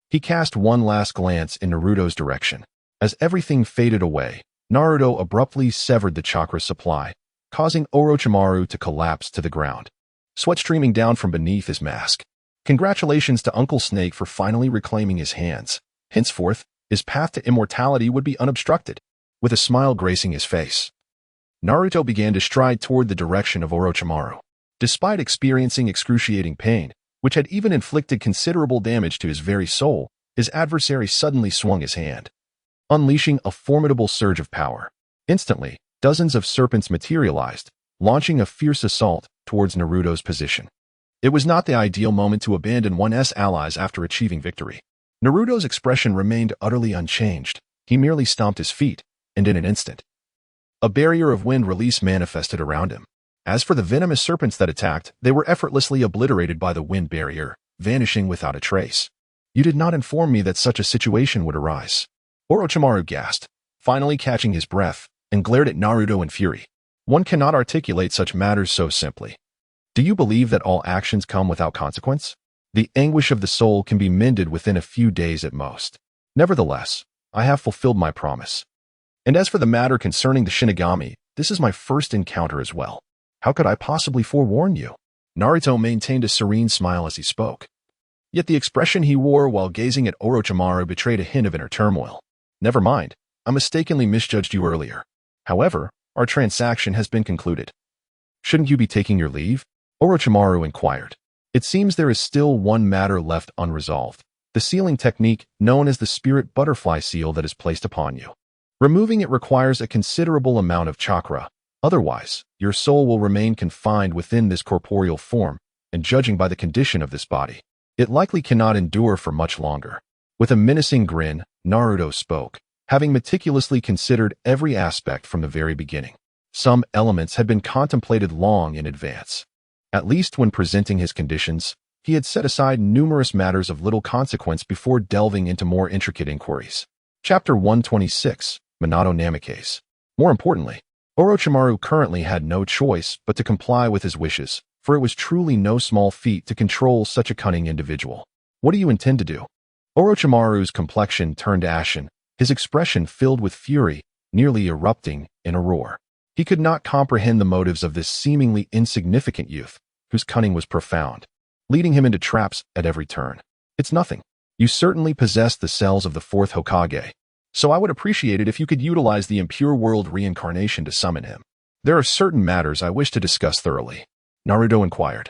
A: he cast one last glance in Naruto's direction. As everything faded away, Naruto abruptly severed the chakra supply, causing Orochimaru to collapse to the ground, sweat streaming down from beneath his mask. Congratulations to Uncle Snake for finally reclaiming his hands. Henceforth, his path to immortality would be unobstructed. With a smile gracing his face, Naruto began to stride toward the direction of Orochimaru. Despite experiencing excruciating pain, which had even inflicted considerable damage to his very soul, his adversary suddenly swung his hand, unleashing a formidable surge of power. Instantly, dozens of serpents materialized, launching a fierce assault towards Naruto's position. It was not the ideal moment to abandon one's allies after achieving victory. Naruto's expression remained utterly unchanged. He merely stomped his feet, and in an instant, a barrier of wind release manifested around him. As for the venomous serpents that attacked, they were effortlessly obliterated by the wind barrier, vanishing without a trace. You did not inform me that such a situation would arise. Orochimaru gasped, finally catching his breath, and glared at Naruto in fury. One cannot articulate such matters so simply. Do you believe that all actions come without consequence? The anguish of the soul can be mended within a few days at most. Nevertheless, I have fulfilled my promise. And as for the matter concerning the Shinigami, this is my first encounter as well. How could I possibly forewarn you? Naruto maintained a serene smile as he spoke. Yet the expression he wore while gazing at Orochimaru betrayed a hint of inner turmoil. Never mind, I mistakenly misjudged you earlier. However, our transaction has been concluded. Shouldn't you be taking your leave? Orochimaru inquired. It seems there is still one matter left unresolved. The sealing technique known as the spirit butterfly seal that is placed upon you. Removing it requires a considerable amount of chakra. Otherwise, your soul will remain confined within this corporeal form, and judging by the condition of this body, it likely cannot endure for much longer. With a menacing grin, Naruto spoke, having meticulously considered every aspect from the very beginning. Some elements had been contemplated long in advance. At least when presenting his conditions, he had set aside numerous matters of little consequence before delving into more intricate inquiries. Chapter 126, Minato Namikaze. More importantly, Orochimaru currently had no choice but to comply with his wishes, for it was truly no small feat to control such a cunning individual. What do you intend to do? Orochimaru's complexion turned ashen, his expression filled with fury, nearly erupting in a roar. He could not comprehend the motives of this seemingly insignificant youth, whose cunning was profound, leading him into traps at every turn. It's nothing. You certainly possess the cells of the fourth Hokage, so I would appreciate it if you could utilize the impure world reincarnation to summon him. There are certain matters I wish to discuss thoroughly. Naruto inquired.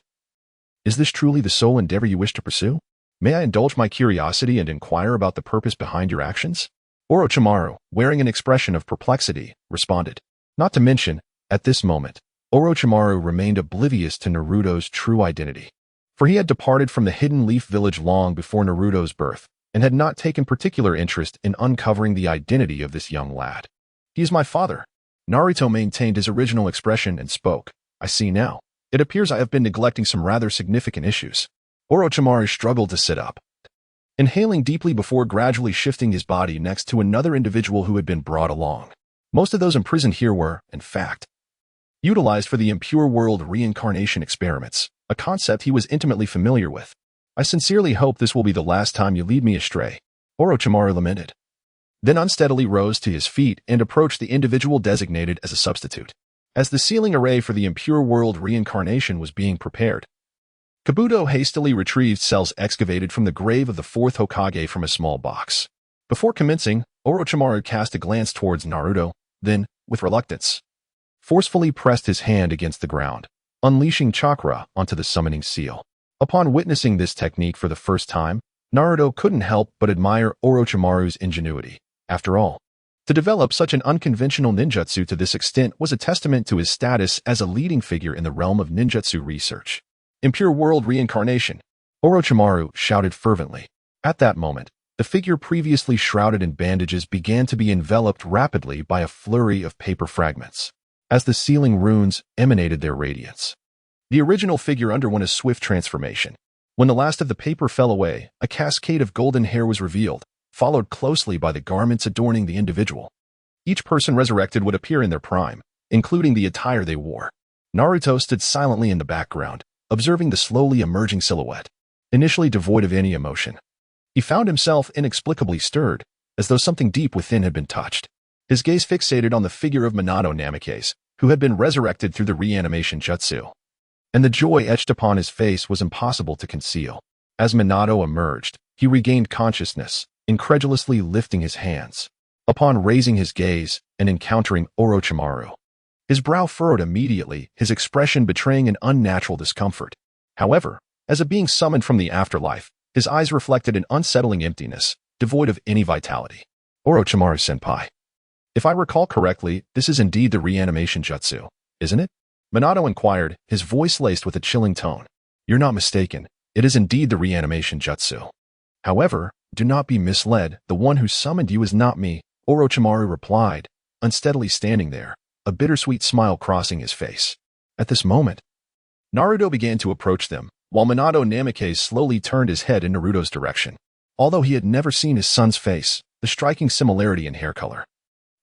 A: Is this truly the sole endeavor you wish to pursue? May I indulge my curiosity and inquire about the purpose behind your actions? Orochimaru, wearing an expression of perplexity, responded. Not to mention, at this moment, Orochimaru remained oblivious to Naruto's true identity, for he had departed from the Hidden Leaf Village long before Naruto's birth, and had not taken particular interest in uncovering the identity of this young lad. He is my father. Naruto maintained his original expression and spoke. I see now. It appears I have been neglecting some rather significant issues. Orochimaru struggled to sit up, inhaling deeply before gradually shifting his body next to another individual who had been brought along. Most of those imprisoned here were, in fact, utilized for the impure world reincarnation experiments, a concept he was intimately familiar with. I sincerely hope this will be the last time you lead me astray, Orochimaru lamented. Then unsteadily rose to his feet and approached the individual designated as a substitute. As the sealing array for the impure world reincarnation was being prepared, Kabuto hastily retrieved cells excavated from the grave of the fourth Hokage from a small box. Before commencing, Orochimaru cast a glance towards Naruto, then, with reluctance, forcefully pressed his hand against the ground, unleashing chakra onto the summoning seal. Upon witnessing this technique for the first time, Naruto couldn't help but admire Orochimaru's ingenuity. After all, to develop such an unconventional ninjutsu to this extent was a testament to his status as a leading figure in the realm of ninjutsu research. Impure world reincarnation, Orochimaru shouted fervently. At that moment, The figure previously shrouded in bandages began to be enveloped rapidly by a flurry of paper fragments, as the ceiling runes emanated their radiance. The original figure underwent a swift transformation. When the last of the paper fell away, a cascade of golden hair was revealed, followed closely by the garments adorning the individual. Each person resurrected would appear in their prime, including the attire they wore. Naruto stood silently in the background, observing the slowly emerging silhouette, initially devoid of any emotion. He found himself inexplicably stirred, as though something deep within had been touched. His gaze fixated on the figure of Minato Namikaze, who had been resurrected through the reanimation jutsu. And the joy etched upon his face was impossible to conceal. As Minato emerged, he regained consciousness, incredulously lifting his hands. Upon raising his gaze and encountering Orochimaru, his brow furrowed immediately, his expression betraying an unnatural discomfort. However, as a being summoned from the afterlife, his eyes reflected an unsettling emptiness, devoid of any vitality. Orochimaru-senpai. If I recall correctly, this is indeed the reanimation jutsu, isn't it? Minato inquired, his voice laced with a chilling tone. You're not mistaken. It is indeed the reanimation jutsu. However, do not be misled. The one who summoned you is not me, Orochimaru replied, unsteadily standing there, a bittersweet smile crossing his face. At this moment, Naruto began to approach them, while Minato Namikaze slowly turned his head in Naruto's direction. Although he had never seen his son's face, the striking similarity in hair color,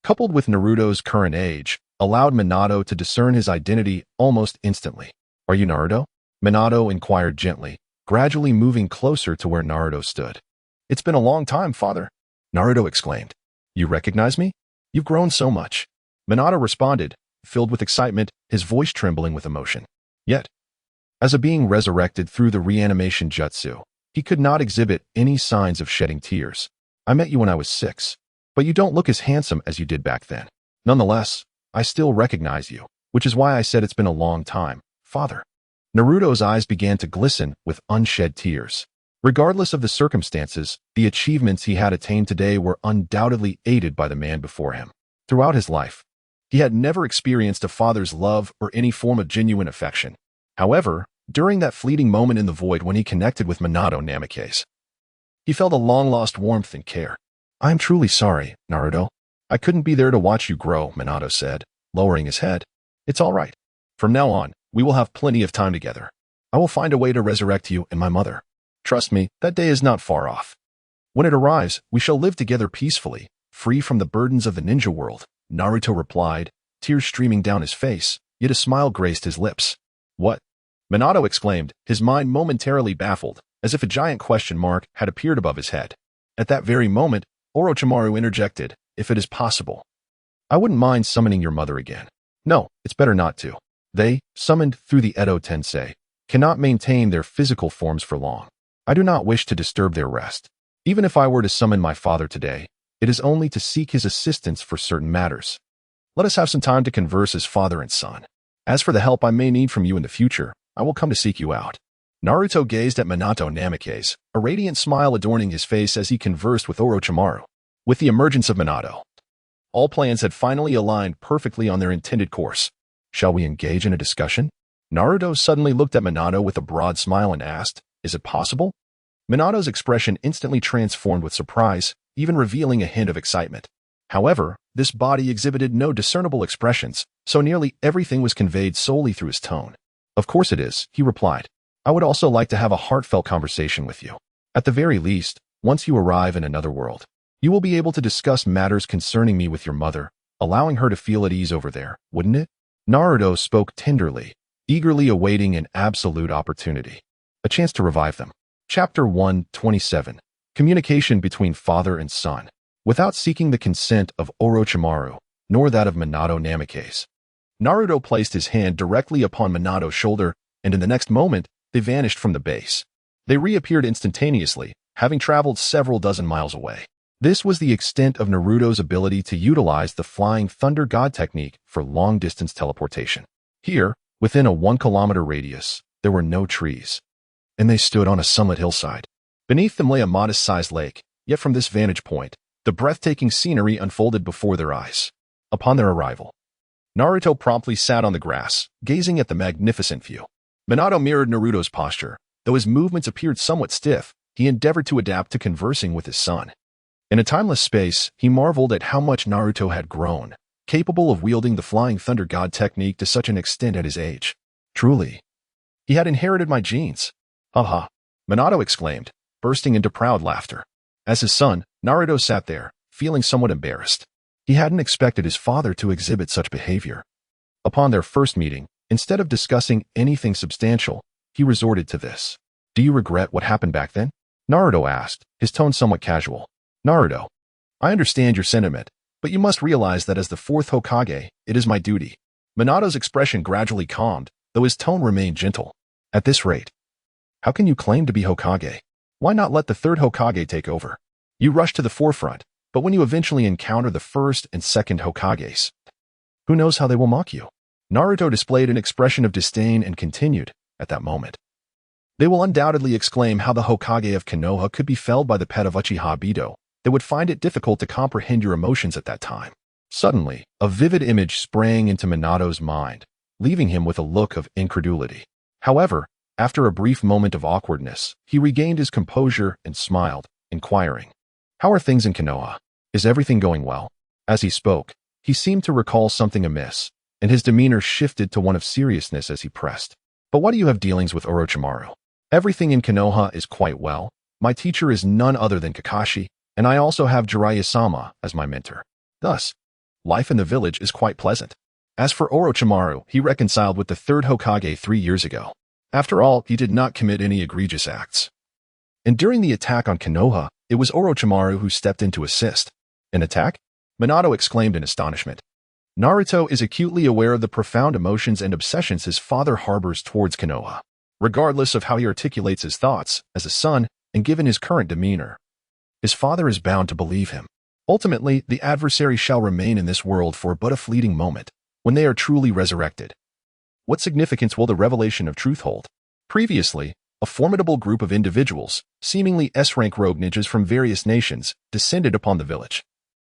A: coupled with Naruto's current age, allowed Minato to discern his identity almost instantly. Are you Naruto? Minato inquired gently, gradually moving closer to where Naruto stood. It's been a long time, father, Naruto exclaimed. You recognize me? You've grown so much. Minato responded, filled with excitement, his voice trembling with emotion. Yet, as a being resurrected through the reanimation jutsu, he could not exhibit any signs of shedding tears. I met you when I was 6, but you don't look as handsome as you did back then. Nonetheless, I still recognize you, which is why I said it's been a long time, father. Naruto's eyes began to glisten with unshed tears. Regardless of the circumstances, the achievements he had attained today were undoubtedly aided by the man before him. Throughout his life, he had never experienced a father's love or any form of genuine affection. However, during that fleeting moment in the void when he connected with Minato Namikaze, he felt a long-lost warmth and care. I am truly sorry, Naruto. I couldn't be there to watch you grow, Minato said, lowering his head. It's all right. From now on, we will have plenty of time together. I will find a way to resurrect you and my mother. Trust me, that day is not far off. When it arrives, we shall live together peacefully, free from the burdens of the ninja world, Naruto replied, tears streaming down his face, yet a smile graced his lips. What? Minato exclaimed, his mind momentarily baffled, as if a giant question mark had appeared above his head. At that very moment, Orochimaru interjected, if it is possible, I wouldn't mind summoning your mother again. No, it's better not to. They, summoned through the Edo Tensei, cannot maintain their physical forms for long. I do not wish to disturb their rest. Even if I were to summon my father today, it is only to seek his assistance for certain matters. Let us have some time to converse as father and son. As for the help I may need from you in the future, I will come to seek you out. Naruto gazed at Minato Namikaze, a radiant smile adorning his face as he conversed with Orochimaru. With the emergence of Minato, all plans had finally aligned perfectly on their intended course. Shall we engage in a discussion? Naruto suddenly looked at Minato with a broad smile and asked, is it possible? Minato's expression instantly transformed with surprise, even revealing a hint of excitement. However, this body exhibited no discernible expressions, so nearly everything was conveyed solely through his tone. Of course it is, he replied. I would also like to have a heartfelt conversation with you. At the very least, once you arrive in another world, you will be able to discuss matters concerning me with your mother, allowing her to feel at ease over there, wouldn't it? Naruto spoke tenderly, eagerly awaiting an absolute opportunity. A chance to revive them. Chapter 127. Communication between father and son. Without seeking the consent of Orochimaru, nor that of Minato Namikaze, Naruto placed his hand directly upon Minato's shoulder, and in the next moment, they vanished from the base. They reappeared instantaneously, having traveled several dozen miles away. This was the extent of Naruto's ability to utilize the Flying Thunder God technique for long-distance teleportation. Here, within a 1-kilometer radius, there were no trees, and they stood on a sunlit hillside. Beneath them lay a modest-sized lake, yet from this vantage point, the breathtaking scenery unfolded before their eyes. Upon their arrival, Naruto promptly sat on the grass, gazing at the magnificent view. Minato mirrored Naruto's posture. Though his movements appeared somewhat stiff, he endeavored to adapt to conversing with his son. In a timeless space, he marveled at how much Naruto had grown, capable of wielding the Flying Thunder God technique to such an extent at his age. Truly, he had inherited my genes. Haha, Minato exclaimed, bursting into proud laughter. As his son, Naruto sat there, feeling somewhat embarrassed. He hadn't expected his father to exhibit such behavior. Upon their first meeting, instead of discussing anything substantial, he resorted to this. Do you regret what happened back then? Naruto asked, his tone somewhat casual. Naruto, I understand your sentiment, but you must realize that as the fourth Hokage, it is my duty. Minato's expression gradually calmed, though his tone remained gentle. At this rate, how can you claim to be Hokage? Why not let the third Hokage take over? You rush to the forefront, but when you eventually encounter the first and second Hokages, who knows how they will mock you? Naruto displayed an expression of disdain and continued, at that moment. They will undoubtedly exclaim how the Hokage of Konoha could be felled by the pet of Uchiha Bido. They would find it difficult to comprehend your emotions at that time. Suddenly, a vivid image sprang into Minato's mind, leaving him with a look of incredulity. However, after a brief moment of awkwardness, he regained his composure and smiled, inquiring, how are things in Konoha? Is everything going well? As he spoke, he seemed to recall something amiss, and his demeanor shifted to one of seriousness as he pressed. But why do you have dealings with Orochimaru? Everything in Konoha is quite well. My teacher is none other than Kakashi, and I also have Jiraiya-sama as my mentor. Thus, life in the village is quite pleasant. As for Orochimaru, he reconciled with the third Hokage 3 years ago. After all, he did not commit any egregious acts. And during the attack on Konoha, it was Orochimaru who stepped in to assist. An attack? Minato exclaimed in astonishment. Naruto is acutely aware of the profound emotions and obsessions his father harbors towards Konoha. Regardless of how he articulates his thoughts, as a son, and given his current demeanor, his father is bound to believe him. Ultimately, the adversary shall remain in this world for but a fleeting moment, when they are truly resurrected. What significance will the revelation of truth hold? Previously, a formidable group of individuals, seemingly S-rank rogue ninjas from various nations, descended upon the village,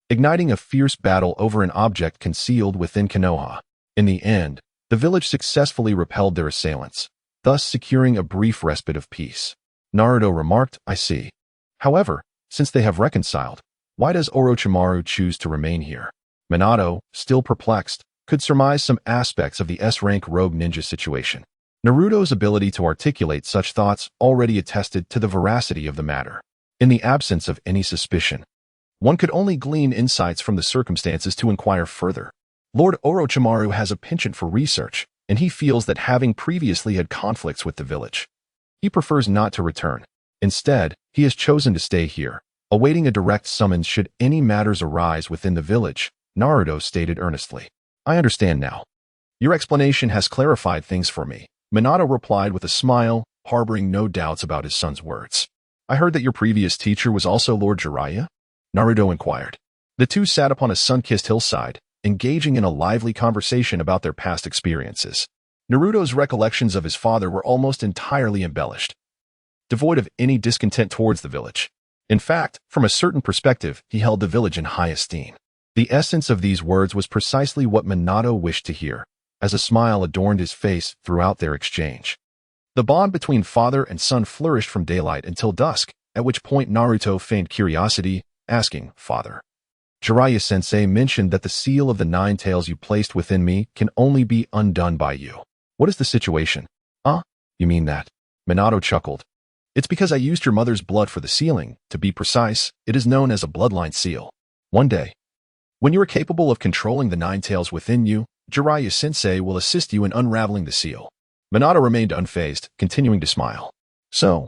A: igniting a fierce battle over an object concealed within Konoha. In the end, the village successfully repelled their assailants, thus securing a brief respite of peace. Naruto remarked, I see. However, since they have reconciled, why does Orochimaru choose to remain here? Minato, still perplexed, could surmise some aspects of the S-rank rogue ninja situation. Naruto's ability to articulate such thoughts already attested to the veracity of the matter. In the absence of any suspicion, one could only glean insights from the circumstances to inquire further. Lord Orochimaru has a penchant for research, and he feels that having previously had conflicts with the village, he prefers not to return. Instead, he has chosen to stay here, awaiting a direct summons should any matters arise within the village, Naruto stated earnestly. I understand now. Your explanation has clarified things for me, Minato replied with a smile, harboring no doubts about his son's words. I heard that your previous teacher was also Lord Jiraiya? Naruto inquired. The two sat upon a sun-kissed hillside, engaging in a lively conversation about their past experiences. Naruto's recollections of his father were almost entirely embellished, devoid of any discontent towards the village. In fact, from a certain perspective, he held the village in high esteem. The essence of these words was precisely what Minato wished to hear, as a smile adorned his face throughout their exchange. The bond between father and son flourished from daylight until dusk, at which point Naruto feigned curiosity, asking, Father, Jiraiya-sensei mentioned that the seal of the 9 tails you placed within me can only be undone by you. What is the situation? You mean that? Minato chuckled. It's because I used your mother's blood for the sealing. To be precise, it is known as a bloodline seal. One day, when you are capable of controlling the 9 tails within you, Jiraiya-sensei will assist you in unraveling the seal. Minato remained unfazed, continuing to smile. So,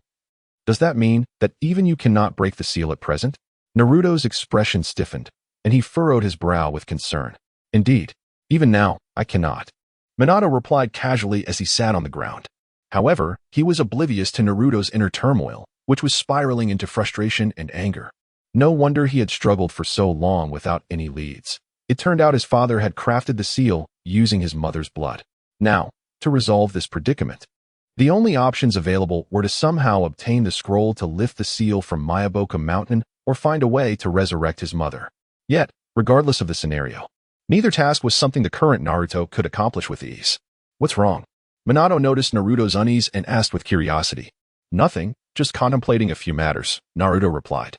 A: does that mean that even you cannot break the seal at present? Naruto's expression stiffened, and he furrowed his brow with concern. Indeed, even now, I cannot. Minato replied casually as he sat on the ground. However, he was oblivious to Naruto's inner turmoil, which was spiraling into frustration and anger. No wonder he had struggled for so long without any leads. It turned out his father had crafted the seal using his mother's blood. Now, to resolve this predicament, the only options available were to somehow obtain the scroll to lift the seal from Mayaboka Mountain or find a way to resurrect his mother. Yet, regardless of the scenario, neither task was something the current Naruto could accomplish with ease. What's wrong? Minato noticed Naruto's unease and asked with curiosity. Nothing, Just contemplating a few matters, Naruto replied.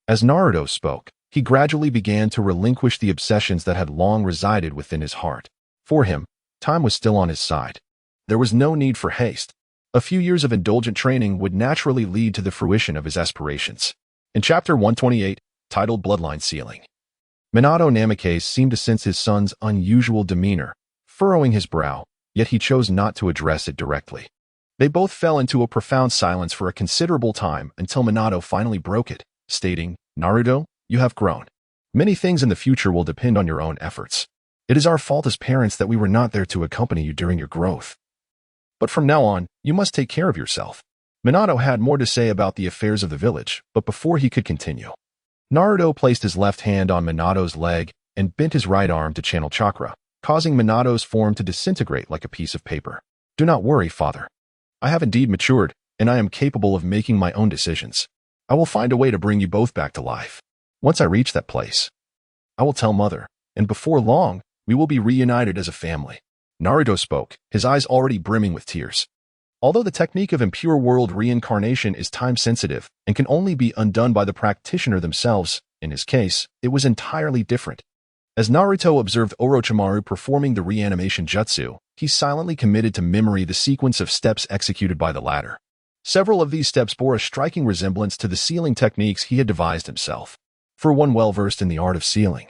A: As Naruto spoke, he gradually began to relinquish the obsessions that had long resided within his heart. For him, time was still on his side. There was no need for haste. A few years of indulgent training would naturally lead to the fruition of his aspirations. In Chapter 128, titled Bloodline Sealing, Minato Namikaze seemed to sense his son's unusual demeanor, furrowing his brow, yet he chose not to address it directly. They both fell into a profound silence for a considerable time until Minato finally broke it, stating, "Naruto, you have grown. Many things in the future will depend on your own efforts. It is our fault as parents that we were not there to accompany you during your growth. But from now on, you must take care of yourself." Minato had more to say about the affairs of the village, but before he could continue, Naruto placed his left hand on Minato's leg and bent his right arm to channel chakra, causing Minato's form to disintegrate like a piece of paper. "Do not worry, father. I have indeed matured, and I am capable of making my own decisions. I will find a way to bring you both back to life. Once I reach that place, I will tell mother, and before long, we will be reunited as a family." Naruto spoke, his eyes already brimming with tears. Although the technique of impure world reincarnation is time-sensitive and can only be undone by the practitioner themselves, in his case, it was entirely different. As Naruto observed Orochimaru performing the reanimation jutsu, he silently committed to memory the sequence of steps executed by the latter. Several of these steps bore a striking resemblance to the sealing techniques he had devised himself. For one well-versed in the art of sealing,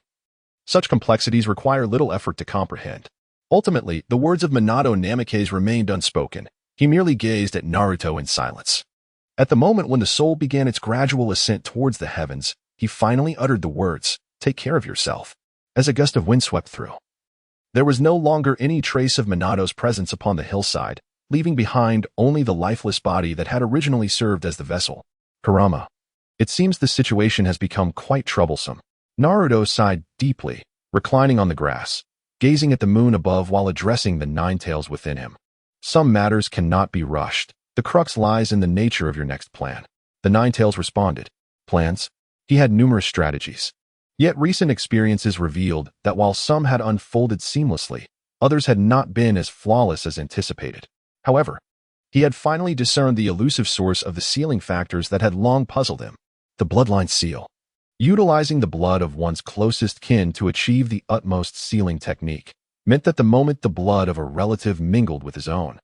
A: such complexities require little effort to comprehend. Ultimately, the words of Minato Namikaze remained unspoken. He merely gazed at Naruto in silence. At the moment when the soul began its gradual ascent towards the heavens, he finally uttered the words, "Take care of yourself," as a gust of wind swept through. There was no longer any trace of Minato's presence upon the hillside, leaving behind only the lifeless body that had originally served as the vessel. "Kurama, it seems the situation has become quite troublesome." Naruto sighed deeply, reclining on the grass, gazing at the moon above while addressing the nine tails within him. "Some matters cannot be rushed. The crux lies in the nature of your next plan." The nine tails responded. Plans? He had numerous strategies. Yet recent experiences revealed that while some had unfolded seamlessly, others had not been as flawless as anticipated. However, he had finally discerned the elusive source of the sealing factors that had long puzzled him: the bloodline seal. Utilizing the blood of one's closest kin to achieve the utmost sealing technique meant that the moment the blood of a relative mingled with his own,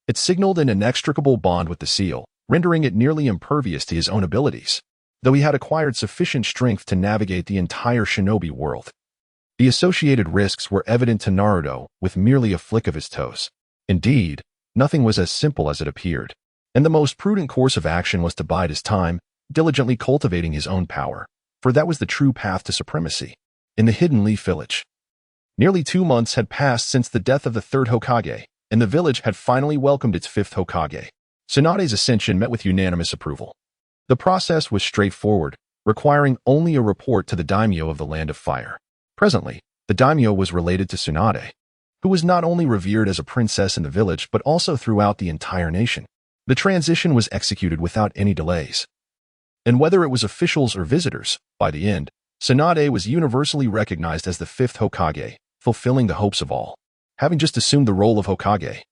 A: it signaled an inextricable bond with the seal, rendering it nearly impervious to his own abilities, though he had acquired sufficient strength to navigate the entire shinobi world. The associated risks were evident to Naruto with merely a flick of his toes. Indeed, nothing was as simple as it appeared, and the most prudent course of action was to bide his time, diligently cultivating his own power, for that was the true path to supremacy. In the Hidden Leaf Village, nearly 2 months had passed since the death of the third Hokage, and the village had finally welcomed its fifth Hokage. Tsunade's ascension met with unanimous approval. The process was straightforward, requiring only a report to the daimyo of the Land of Fire. Presently, the daimyo was related to Tsunade, who was not only revered as a princess in the village but also throughout the entire nation. The transition was executed without any delays. And whether it was officials or visitors, by the end, Tsunade was universally recognized as the fifth Hokage, fulfilling the hopes of all. Having just assumed the role of Hokage,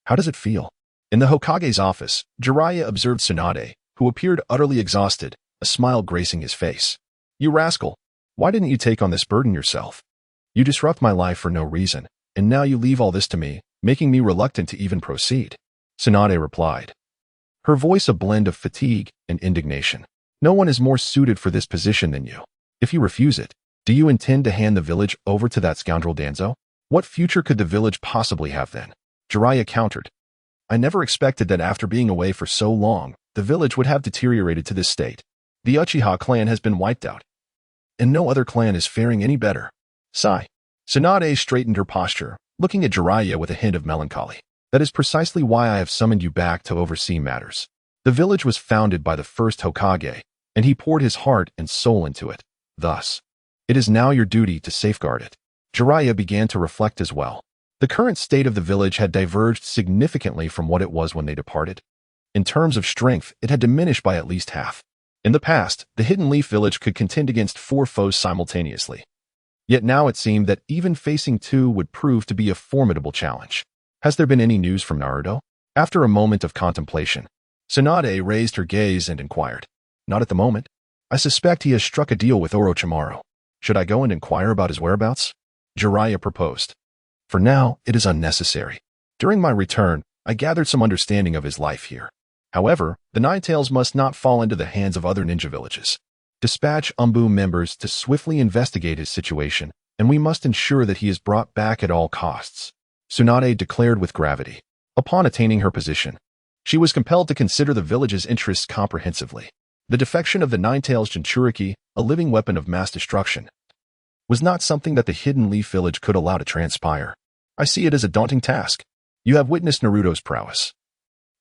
A: how does it feel? In the Hokage's office, Jiraiya observed Tsunade, who appeared utterly exhausted, a smile gracing his face. "You rascal, why didn't you take on this burden yourself? You disrupt my life for no reason, and now you leave all this to me, making me reluctant to even proceed." Tsunade replied, her voice a blend of fatigue and indignation. "No one is more suited for this position than you. If you refuse it, do you intend to hand the village over to that scoundrel Danzo? What future could the village possibly have then?" Jiraiya countered. "I never expected that after being away for so long, the village would have deteriorated to this state. The Uchiha clan has been wiped out, and no other clan is faring any better." Sigh. Tsunade straightened her posture, looking at Jiraiya with a hint of melancholy. "That is precisely why I have summoned you back to oversee matters. The village was founded by the first Hokage, and he poured his heart and soul into it. Thus, it is now your duty to safeguard it." Jiraiya began to reflect as well. The current state of the village had diverged significantly from what it was when they departed. In terms of strength, it had diminished by at least half. In the past, the Hidden Leaf Village could contend against 4 foes simultaneously. Yet now it seemed that even facing 2 would prove to be a formidable challenge. "Has there been any news from Naruto?" After a moment of contemplation, Tsunade raised her gaze and inquired. Not at the moment. I suspect he has struck a deal with Orochimaru. Should I go and inquire about his whereabouts? Jiraiya proposed. For now, it is unnecessary. During my return, I gathered some understanding of his life here. However, the Ninetales must not fall into the hands of other ninja villages. Dispatch Umbu members to swiftly investigate his situation, and we must ensure that he is brought back at all costs, Tsunade declared with gravity. Upon attaining her position, she was compelled to consider the village's interests comprehensively. The defection of the Ninetales Jinchuriki, a living weapon of mass destruction, was not something that the Hidden Leaf village could allow to transpire. I see it as a daunting task. You have witnessed Naruto's prowess.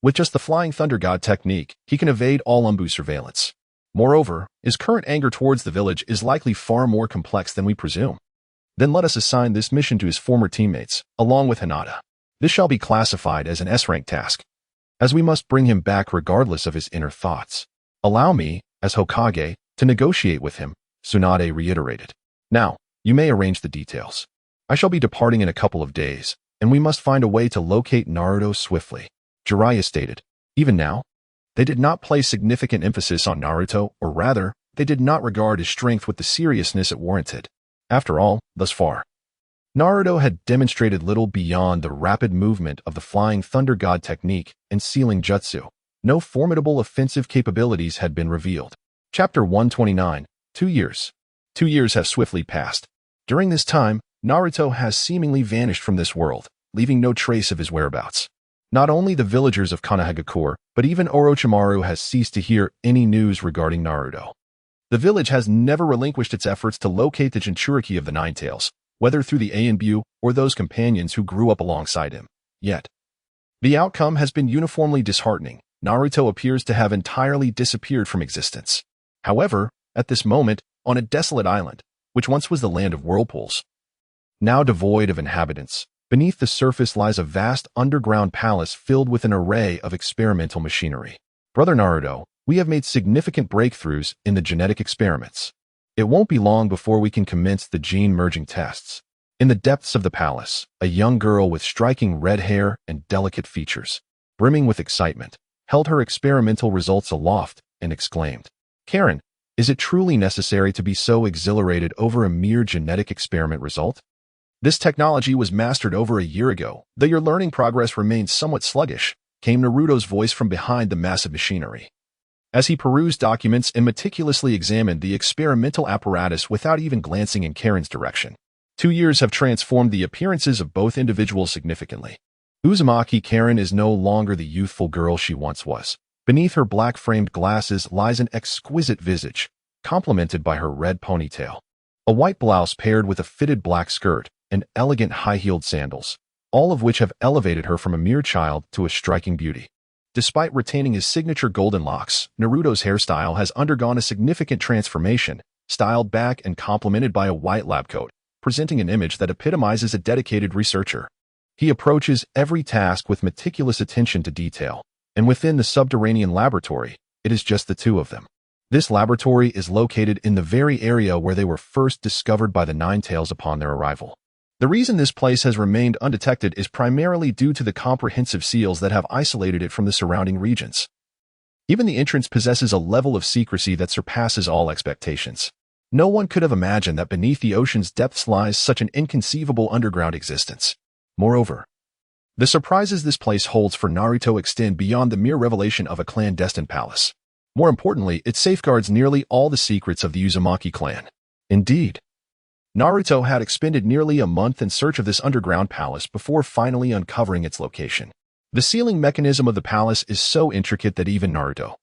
A: With just the Flying Thunder God technique, he can evade all Umbu surveillance. Moreover, his current anger towards the village is likely far more complex than we presume. Then let us assign this mission to his former teammates, along with Hinata. This shall be classified as an S-rank task, as we must bring him back regardless of his inner thoughts. Allow me, as Hokage, to negotiate with him, Tsunade reiterated. Now, you may arrange the details. I shall be departing in a couple of days, and we must find a way to locate Naruto swiftly, Jiraiya stated. Even now, they did not place significant emphasis on Naruto, or rather, they did not regard his strength with the seriousness it warranted. After all, thus far, Naruto had demonstrated little beyond the rapid movement of the Flying Thunder God technique and Sealing Jutsu. No formidable offensive capabilities had been revealed. Chapter 129, 2 years. 2 years have swiftly passed. During this time, Naruto has seemingly vanished from this world, leaving no trace of his whereabouts. Not only the villagers of Konoha, but even Orochimaru has ceased to hear any news regarding Naruto. The village has never relinquished its efforts to locate the Jinchuriki of the Ninetales, whether through the Anbu or those companions who grew up alongside him. Yet, the outcome has been uniformly disheartening. Naruto appears to have entirely disappeared from existence. However, at this moment, on a desolate island, which once was the land of whirlpools, now devoid of inhabitants, beneath the surface lies a vast underground palace filled with an array of experimental machinery. Brother Naruto, we have made significant breakthroughs in the genetic experiments. It won't be long before we can commence the gene-merging tests. In the depths of the palace, a young girl with striking red hair and delicate features, brimming with excitement, held her experimental results aloft and exclaimed, Karen, is it truly necessary to be so exhilarated over a mere genetic experiment result? This technology was mastered over a year ago, though your learning progress remains somewhat sluggish, came Naruto's voice from behind the massive machinery. As he perused documents and meticulously examined the experimental apparatus without even glancing in Karen's direction. 2 years have transformed the appearances of both individuals significantly. Uzumaki Karen is no longer the youthful girl she once was. Beneath her black-framed glasses lies an exquisite visage, complemented by her red ponytail. A white blouse paired with a fitted black skirt and elegant high-heeled sandals, all of which have elevated her from a mere child to a striking beauty. Despite retaining his signature golden locks, Naruto's hairstyle has undergone a significant transformation, styled back and complemented by a white lab coat, presenting an image that epitomizes a dedicated researcher. He approaches every task with meticulous attention to detail, and within the subterranean laboratory, it is just the two of them. This laboratory is located in the very area where they were first discovered by the Ninetales upon their arrival. The reason this place has remained undetected is primarily due to the comprehensive seals that have isolated it from the surrounding regions. Even the entrance possesses a level of secrecy that surpasses all expectations. No one could have imagined that beneath the ocean's depths lies such an inconceivable underground existence. Moreover, the surprises this place holds for Naruto extend beyond the mere revelation of a clandestine palace. More importantly, it safeguards nearly all the secrets of the Uzumaki clan. Indeed, Naruto had expended nearly a month in search of this underground palace before finally uncovering its location. The sealing mechanism of the palace is so intricate that even Naruto,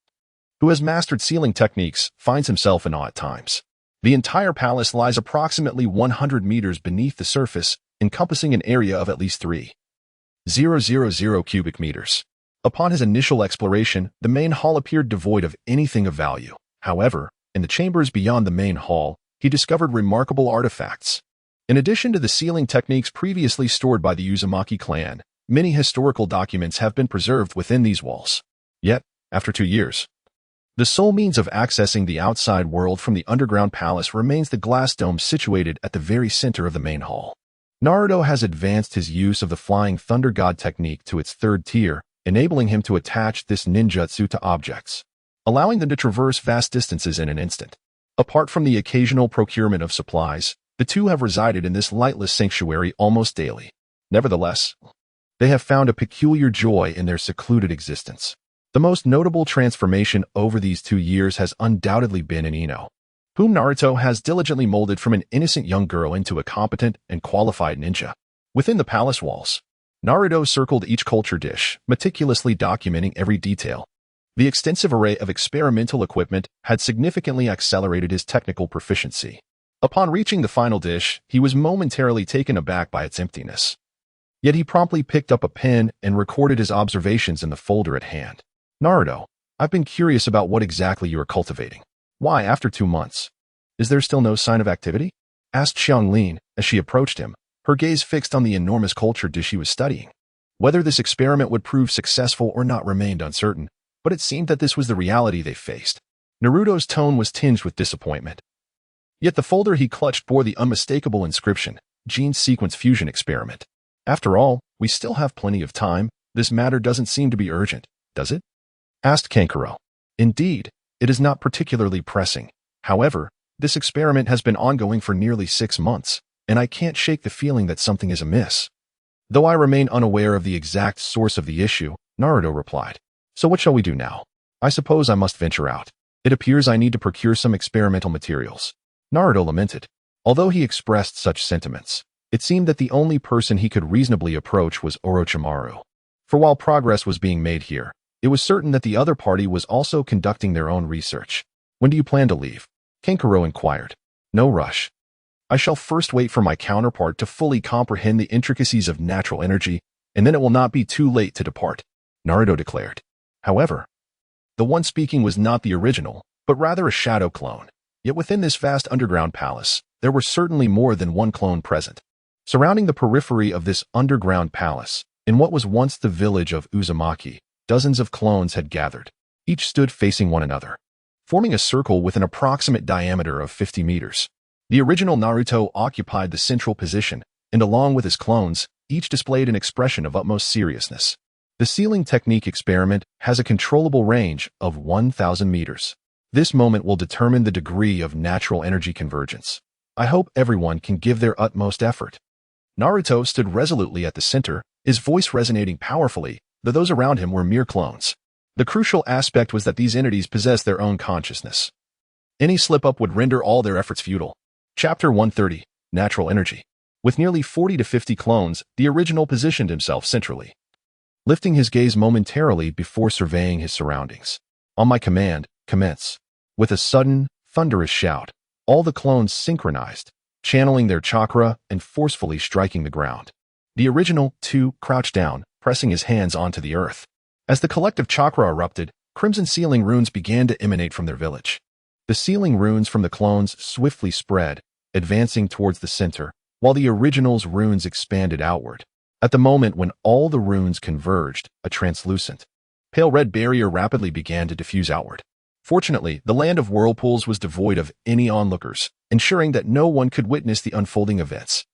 A: who has mastered sealing techniques, finds himself in awe at times. The entire palace lies approximately 100 meters beneath the surface, encompassing an area of at least 3,000 cubic meters. Upon his initial exploration, the main hall appeared devoid of anything of value. However, in the chambers beyond the main hall, he discovered remarkable artifacts. In addition to the sealing techniques previously stored by the Uzumaki clan, many historical documents have been preserved within these walls. Yet, after 2 years, the sole means of accessing the outside world from the underground palace remains the glass dome situated at the very center of the main hall. Naruto has advanced his use of the Flying Thunder God technique to its third tier, enabling him to attach this ninjutsu to objects, allowing them to traverse vast distances in an instant. Apart from the occasional procurement of supplies, the two have resided in this lightless sanctuary almost daily. Nevertheless, they have found a peculiar joy in their secluded existence. The most notable transformation over these 2 years has undoubtedly been in Ino, whom Naruto has diligently molded from an innocent young girl into a competent and qualified ninja. Within the palace walls, Naruto circled each culture dish, meticulously documenting every detail. The extensive array of experimental equipment had significantly accelerated his technical proficiency. Upon reaching the final dish, he was momentarily taken aback by its emptiness. Yet he promptly picked up a pen and recorded his observations in the folder at hand. Naruto, I've been curious about what exactly you are cultivating. Why, after 2 months? Is there still no sign of activity? Asked Xianglin as she approached him, her gaze fixed on the enormous culture dish he was studying. Whether this experiment would prove successful or not remained uncertain, but it seemed that this was the reality they faced. Naruto's tone was tinged with disappointment. Yet the folder he clutched bore the unmistakable inscription, Gene Sequence Fusion Experiment. After all, we still have plenty of time. This matter doesn't seem to be urgent, does it? Asked Kankuro. Indeed, it is not particularly pressing. However, this experiment has been ongoing for nearly 6 months, and I can't shake the feeling that something is amiss. Though I remain unaware of the exact source of the issue, Naruto replied. So what shall we do now? I suppose I must venture out. It appears I need to procure some experimental materials. Naruto lamented. Although he expressed such sentiments, it seemed that the only person he could reasonably approach was Orochimaru. For while progress was being made here, it was certain that the other party was also conducting their own research. When do you plan to leave? Kankuro inquired. No rush. I shall first wait for my counterpart to fully comprehend the intricacies of natural energy, and then it will not be too late to depart, Naruto declared. However, the one speaking was not the original, but rather a shadow clone. Yet within this vast underground palace, there were certainly more than one clone present. Surrounding the periphery of this underground palace, in what was once the village of Uzumaki, dozens of clones had gathered. Each stood facing one another, forming a circle with an approximate diameter of 50 meters. The original Naruto occupied the central position, and along with his clones, each displayed an expression of utmost seriousness. The sealing technique experiment has a controllable range of 1,000 meters. This moment will determine the degree of natural energy convergence. I hope everyone can give their utmost effort. Naruto stood resolutely at the center, his voice resonating powerfully, though those around him were mere clones. The crucial aspect was that these entities possessed their own consciousness. Any slip-up would render all their efforts futile. Chapter 130, Natural Energy. With nearly 40 to 50 clones, the original positioned himself centrally, lifting his gaze momentarily before surveying his surroundings. On my command, commence. With a sudden, thunderous shout, all the clones synchronized, channeling their chakra and forcefully striking the ground. The original, too, crouched down, pressing his hands onto the earth. As the collective chakra erupted, crimson sealing runes began to emanate from their village. The sealing runes from the clones swiftly spread, advancing towards the center, while the original's runes expanded outward. At the moment when all the runes converged, a translucent, pale red barrier rapidly began to diffuse outward. Fortunately, the land of whirlpools was devoid of any onlookers, ensuring that no one could witness the unfolding events.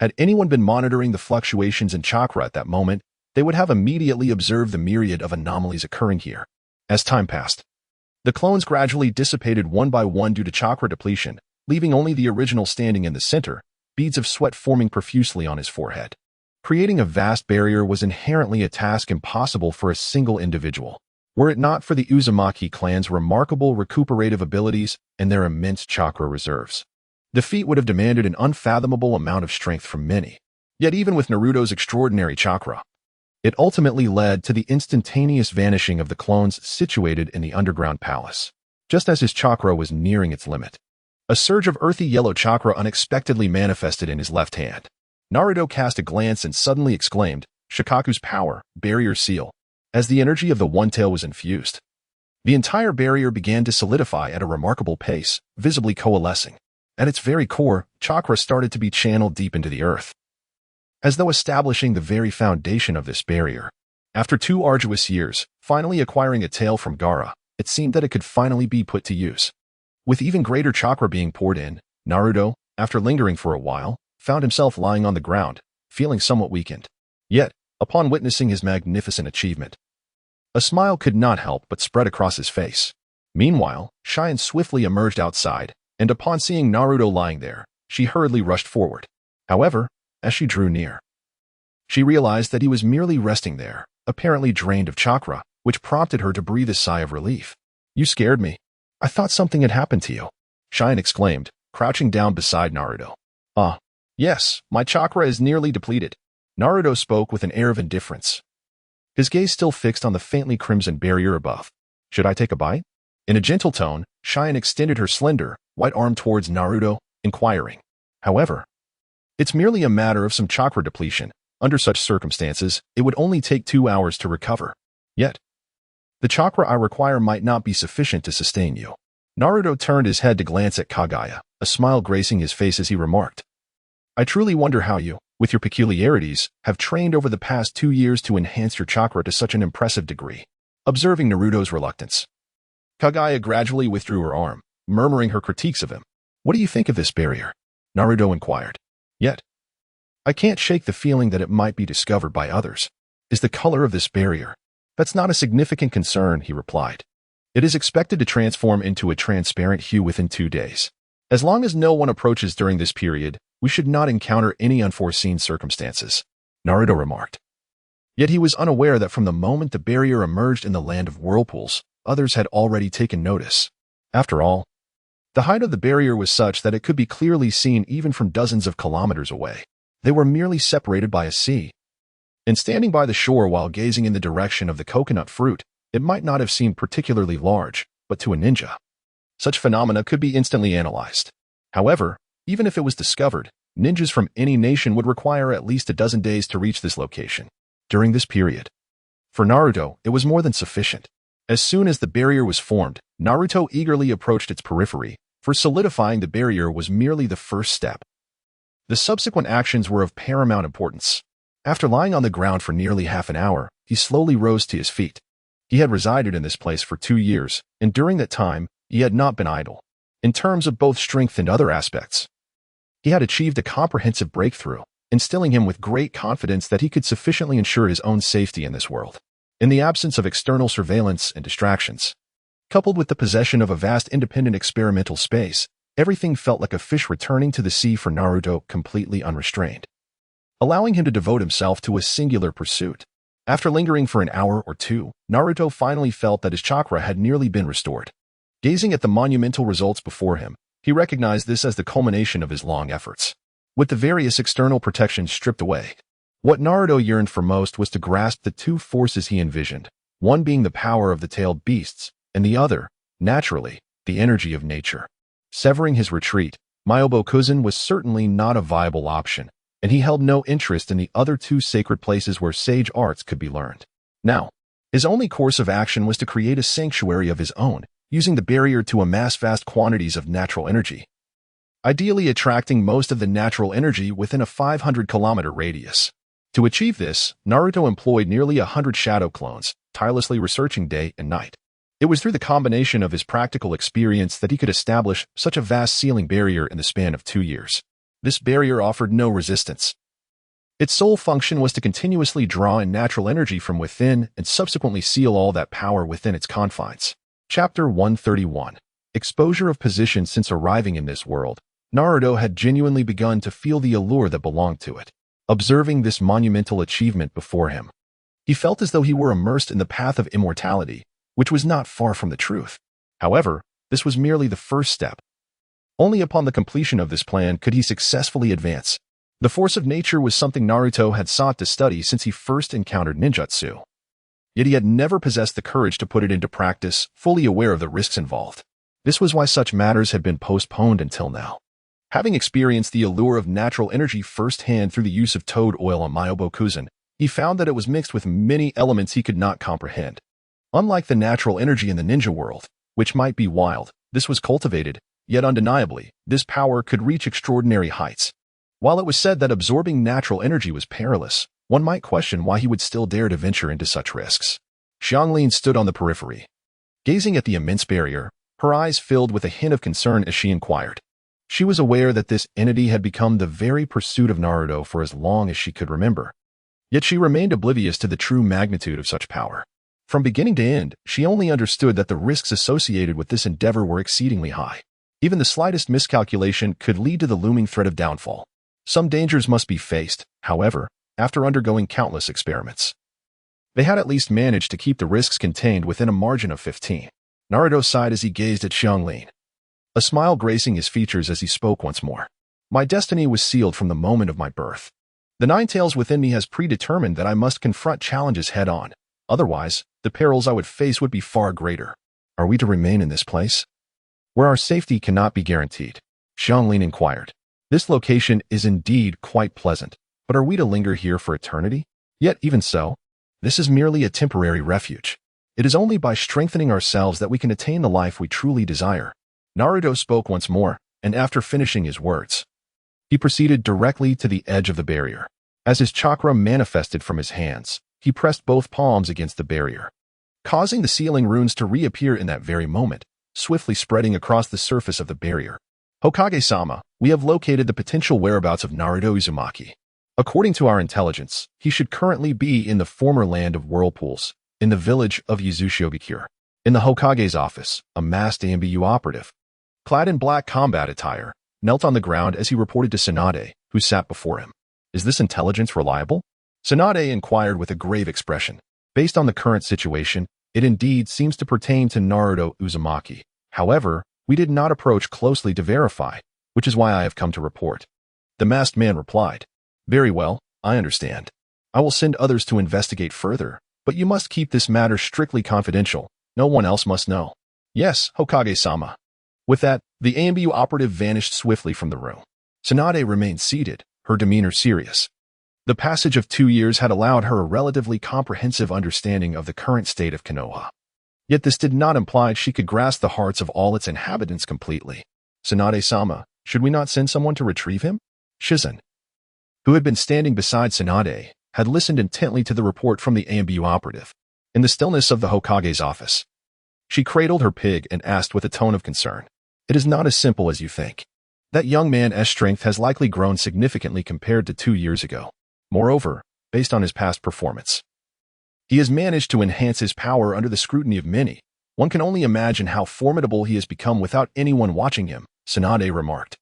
A: Had anyone been monitoring the fluctuations in chakra at that moment, they would have immediately observed the myriad of anomalies occurring here. As time passed, the clones gradually dissipated one by one due to chakra depletion, leaving only the original standing in the center, beads of sweat forming profusely on his forehead. Creating a vast barrier was inherently a task impossible for a single individual. Were it not for the Uzumaki clan's remarkable recuperative abilities and their immense chakra reserves, the feat would have demanded an unfathomable amount of strength from many. Yet even with Naruto's extraordinary chakra, it ultimately led to the instantaneous vanishing of the clones situated in the underground palace. Just as his chakra was nearing its limit, a surge of earthy yellow chakra unexpectedly manifested in his left hand. Naruto cast a glance and suddenly exclaimed, "Shikaku's power, barrier seal." As the energy of the One Tail was infused, the entire barrier began to solidify at a remarkable pace, visibly coalescing. At its very core, chakra started to be channeled deep into the earth, as though establishing the very foundation of this barrier. After 2 arduous years, finally acquiring a tail from Gaara, it seemed that it could finally be put to use. With even greater chakra being poured in, Naruto, after lingering for a while, found himself lying on the ground, feeling somewhat weakened. Yet, upon witnessing his magnificent achievement, A smile could not help but spread across his face. Meanwhile, Cheyenne swiftly emerged outside, and upon seeing Naruto lying there, she hurriedly rushed forward. However, as she drew near, she realized that he was merely resting there, apparently drained of chakra, which prompted her to breathe a sigh of relief. "You scared me. I thought something had happened to you," Cheyenne exclaimed, crouching down beside Naruto. Yes, my chakra is nearly depleted," Naruto spoke with an air of indifference, his gaze still fixed on the faintly crimson barrier above. "Should I take a bite?" In a gentle tone, Cheyenne extended her slender, white arm towards Naruto, inquiring. "However, it's merely a matter of some chakra depletion. Under such circumstances, it would only take 2 hours to recover. Yet, the chakra I require might not be sufficient to sustain you." Naruto turned his head to glance at Kagaya, a smile gracing his face as he remarked, "I truly wonder how you, with your peculiarities, have trained over the past 2 years to enhance your chakra to such an impressive degree." Observing Naruto's reluctance, Kagaya gradually withdrew her arm, murmuring her critiques of him. "What do you think of this barrier?" Naruto inquired. "Yet, I can't shake the feeling that it might be discovered by others. Is the color of this barrier?" "That's not a significant concern," he replied. "It is expected to transform into a transparent hue within 2 days. As long as no one approaches during this period, we should not encounter any unforeseen circumstances," Naruto remarked. Yet he was unaware that from the moment the barrier emerged in the land of whirlpools, others had already taken notice. After all, the height of the barrier was such that it could be clearly seen even from dozens of kilometers away. They were merely separated by a sea. And standing by the shore while gazing in the direction of the coconut fruit, it might not have seemed particularly large, but to a ninja, such phenomena could be instantly analyzed. However, even if it was discovered, ninjas from any nation would require at least a dozen days to reach this location. During this period, for Naruto, it was more than sufficient. As soon as the barrier was formed, Naruto eagerly approached its periphery, for solidifying the barrier was merely the first step. The subsequent actions were of paramount importance. After lying on the ground for nearly half an hour, he slowly rose to his feet. He had resided in this place for 2 years, and during that time, he had not been idle. In terms of both strength and other aspects, he had achieved a comprehensive breakthrough, instilling him with great confidence that he could sufficiently ensure his own safety in this world. In the absence of external surveillance and distractions, coupled with the possession of a vast independent experimental space, everything felt like a fish returning to the sea for Naruto, completely unrestrained, allowing him to devote himself to a singular pursuit. After lingering for an hour or two, Naruto finally felt that his chakra had nearly been restored. Gazing at the monumental results before him, he recognized this as the culmination of his long efforts. With the various external protections stripped away, what Naruto yearned for most was to grasp the two forces he envisioned, one being the power of the tailed beasts, and the other, naturally, the energy of nature. Severing his retreat, Myobokuzen was certainly not a viable option, and he held no interest in the other two sacred places where sage arts could be learned. Now, his only course of action was to create a sanctuary of his own, using the barrier to amass vast quantities of natural energy, ideally attracting most of the natural energy within a 500-kilometer radius. To achieve this, Naruto employed nearly 100 shadow clones, tirelessly researching day and night. It was through the combination of his practical experience that he could establish such a vast sealing barrier in the span of 2 years. This barrier offered no resistance. Its sole function was to continuously draw in natural energy from within and subsequently seal all that power within its confines. Chapter 131. Exposure of position. Since arriving in this world, Naruto had genuinely begun to feel the allure that belonged to it. Observing this monumental achievement before him, he felt as though he were immersed in the path of immortality, which was not far from the truth. However, this was merely the first step. Only upon the completion of this plan could he successfully advance. The force of nature was something Naruto had sought to study since he first encountered ninjutsu. Yet he had never possessed the courage to put it into practice, fully aware of the risks involved. This was why such matters had been postponed until now. Having experienced the allure of natural energy firsthand through the use of toad oil on Myobokuzen, he found that it was mixed with many elements he could not comprehend. Unlike the natural energy in the ninja world, which might be wild, this was cultivated, yet undeniably, this power could reach extraordinary heights. While it was said that absorbing natural energy was perilous, one might question why he would still dare to venture into such risks. Xianglin stood on the periphery, gazing at the immense barrier, her eyes filled with a hint of concern as she inquired. She was aware that this entity had become the very pursuit of Naruto for as long as she could remember. Yet she remained oblivious to the true magnitude of such power. From beginning to end, she only understood that the risks associated with this endeavor were exceedingly high. Even the slightest miscalculation could lead to the looming threat of downfall. Some dangers must be faced, however, after undergoing countless experiments. They had at least managed to keep the risks contained within a margin of 15. Naruto sighed as he gazed at Xianglin, a smile gracing his features as he spoke once more. My destiny was sealed from the moment of my birth. The nine tails within me has predetermined that I must confront challenges head-on. Otherwise, the perils I would face would be far greater. Are we to remain in this place, where our safety cannot be guaranteed? Xianglin inquired. This location is indeed quite pleasant, but are we to linger here for eternity? Yet even so, this is merely a temporary refuge. It is only by strengthening ourselves that we can attain the life we truly desire. Naruto spoke once more, and after finishing his words, he proceeded directly to the edge of the barrier. As his chakra manifested from his hands, he pressed both palms against the barrier, causing the sealing runes to reappear in that very moment, swiftly spreading across the surface of the barrier. Hokage-sama, we have located the potential whereabouts of Naruto Uzumaki. According to our intelligence, he should currently be in the former land of whirlpools, in the village of Yuzushigakure. In the Hokage's office, a masked AMBU operative, clad in black combat attire, knelt on the ground as he reported to Tsunade, who sat before him. Is this intelligence reliable? Tsunade inquired with a grave expression. Based on the current situation, it indeed seems to pertain to Naruto Uzumaki. However, we did not approach closely to verify, which is why I have come to report. The masked man replied. Very well, I understand. I will send others to investigate further, but you must keep this matter strictly confidential. No one else must know. Yes, Hokage-sama. With that, the AMBU operative vanished swiftly from the room. Tsunade remained seated, her demeanor serious. The passage of 2 years had allowed her a relatively comprehensive understanding of the current state of Konoha. Yet this did not imply she could grasp the hearts of all its inhabitants completely. Tsunade-sama, should we not send someone to retrieve him? Shizen, who had been standing beside Tsunade, had listened intently to the report from the AMBU operative. In the stillness of the Hokage's office, she cradled her pig and asked with a tone of concern. It is not as simple as you think. That young man's strength has likely grown significantly compared to 2 years ago. Moreover, based on his past performance, he has managed to enhance his power under the scrutiny of many. One can only imagine how formidable he has become without anyone watching him, Tsunade remarked.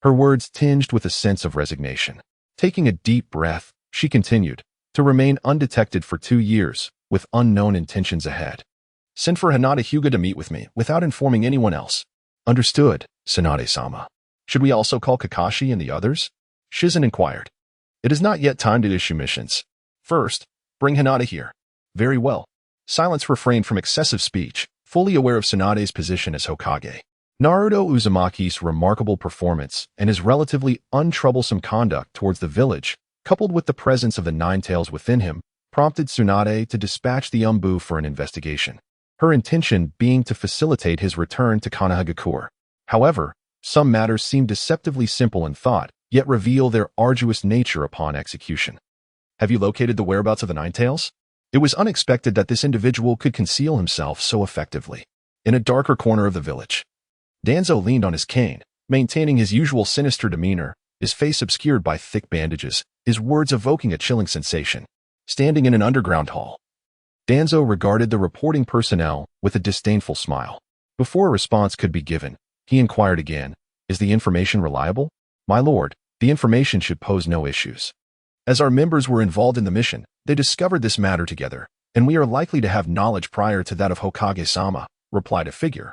A: Her words tinged with a sense of resignation. Taking a deep breath, she continued, to remain undetected for 2 years, with unknown intentions ahead. Send for Hinata Hyuga to meet with me, without informing anyone else. Understood, Tsunade-sama. Should we also call Kakashi and the others? Shizen inquired. It is not yet time to issue missions. First, bring Hinata here. Very well. Silence refrained from excessive speech, fully aware of Tsunade's position as Hokage. Naruto Uzumaki's remarkable performance and his relatively untroublesome conduct towards the village, coupled with the presence of the nine tails within him, prompted Tsunade to dispatch the Umbu for an investigation, her intention being to facilitate his return to Konoha. However, some matters seem deceptively simple in thought, yet reveal their arduous nature upon execution. Have you located the whereabouts of the nine tails? It was unexpected that this individual could conceal himself so effectively. In a darker corner of the village, Danzo leaned on his cane, maintaining his usual sinister demeanor, his face obscured by thick bandages, his words evoking a chilling sensation. Standing in an underground hall, Danzo regarded the reporting personnel with a disdainful smile. Before a response could be given, he inquired again, is the information reliable? My lord, the information should pose no issues. As our members were involved in the mission, they discovered this matter together, and we are likely to have knowledge prior to that of Hokage-sama, replied a figure,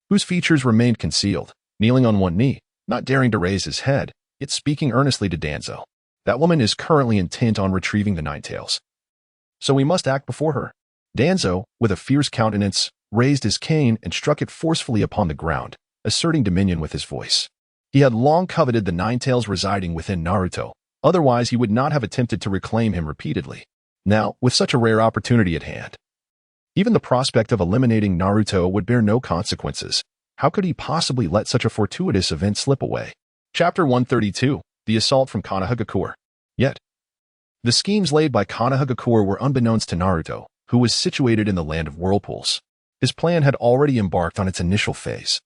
A: whose features remained concealed, kneeling on one knee, not daring to raise his head, yet speaking earnestly to Danzo. That woman is currently intent on retrieving the nine tails, so we must act before her. Danzo, with a fierce countenance, raised his cane and struck it forcefully upon the ground, asserting dominion with his voice. He had long coveted the nine tails residing within Naruto, otherwise he would not have attempted to reclaim him repeatedly. Now, with such a rare opportunity at hand, even the prospect of eliminating Naruto would bear no consequences. How could he possibly let such a fortuitous event slip away? Chapter 132, The Assault from Konoha. Yet, the schemes laid by Konoha were unbeknownst to Naruto, who was situated in the land of whirlpools. His plan had already embarked on its initial phase,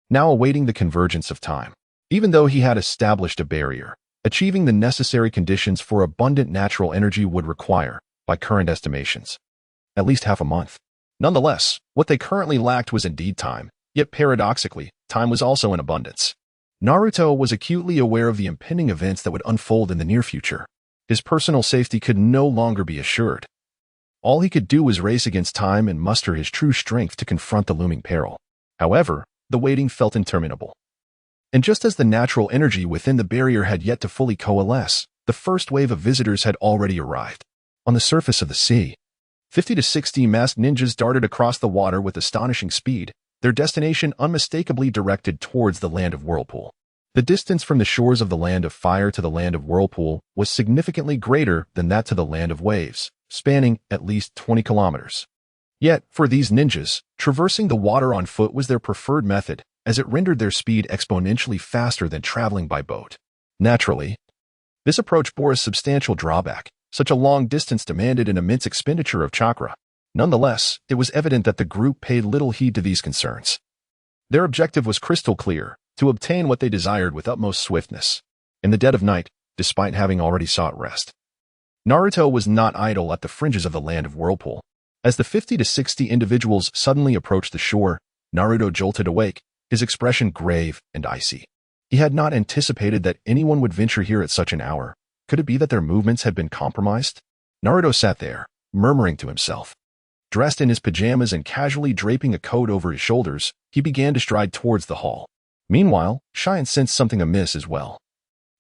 A: now awaiting the convergence of time. Even though he had established a barrier, achieving the necessary conditions for abundant natural energy would require, by current estimations, at least half a month. Nonetheless, what they currently lacked was indeed time, yet paradoxically, time was also in abundance. Naruto was acutely aware of the impending events that would unfold in the near future. His personal safety could no longer be assured. All he could do was race against time and muster his true strength to confront the looming peril. However, the waiting felt interminable. And just as the natural energy within the barrier had yet to fully coalesce, the first wave of visitors had already arrived. On the surface of the sea, 50 to 60 masked ninjas darted across the water with astonishing speed, their destination unmistakably directed towards the land of Whirlpool. The distance from the shores of the land of fire to the land of Whirlpool was significantly greater than that to the land of waves, spanning at least 20 kilometers. Yet, for these ninjas, traversing the water on foot was their preferred method, as it rendered their speed exponentially faster than traveling by boat. Naturally, this approach bore a substantial drawback. Such a long distance demanded an immense expenditure of chakra. Nonetheless, it was evident that the group paid little heed to these concerns. Their objective was crystal clear, to obtain what they desired with utmost swiftness. In the dead of night, despite having already sought rest, Naruto was not idle at the fringes of the land of Whirlpool. As the 50 to 60 individuals suddenly approached the shore, Naruto jolted awake, his expression grave and icy. He had not anticipated that anyone would venture here at such an hour. Could it be that their movements had been compromised? Naruto sat there, murmuring to himself. Dressed in his pajamas and casually draping a coat over his shoulders, he began to stride towards the hall. Meanwhile, Cheyenne sensed something amiss as well.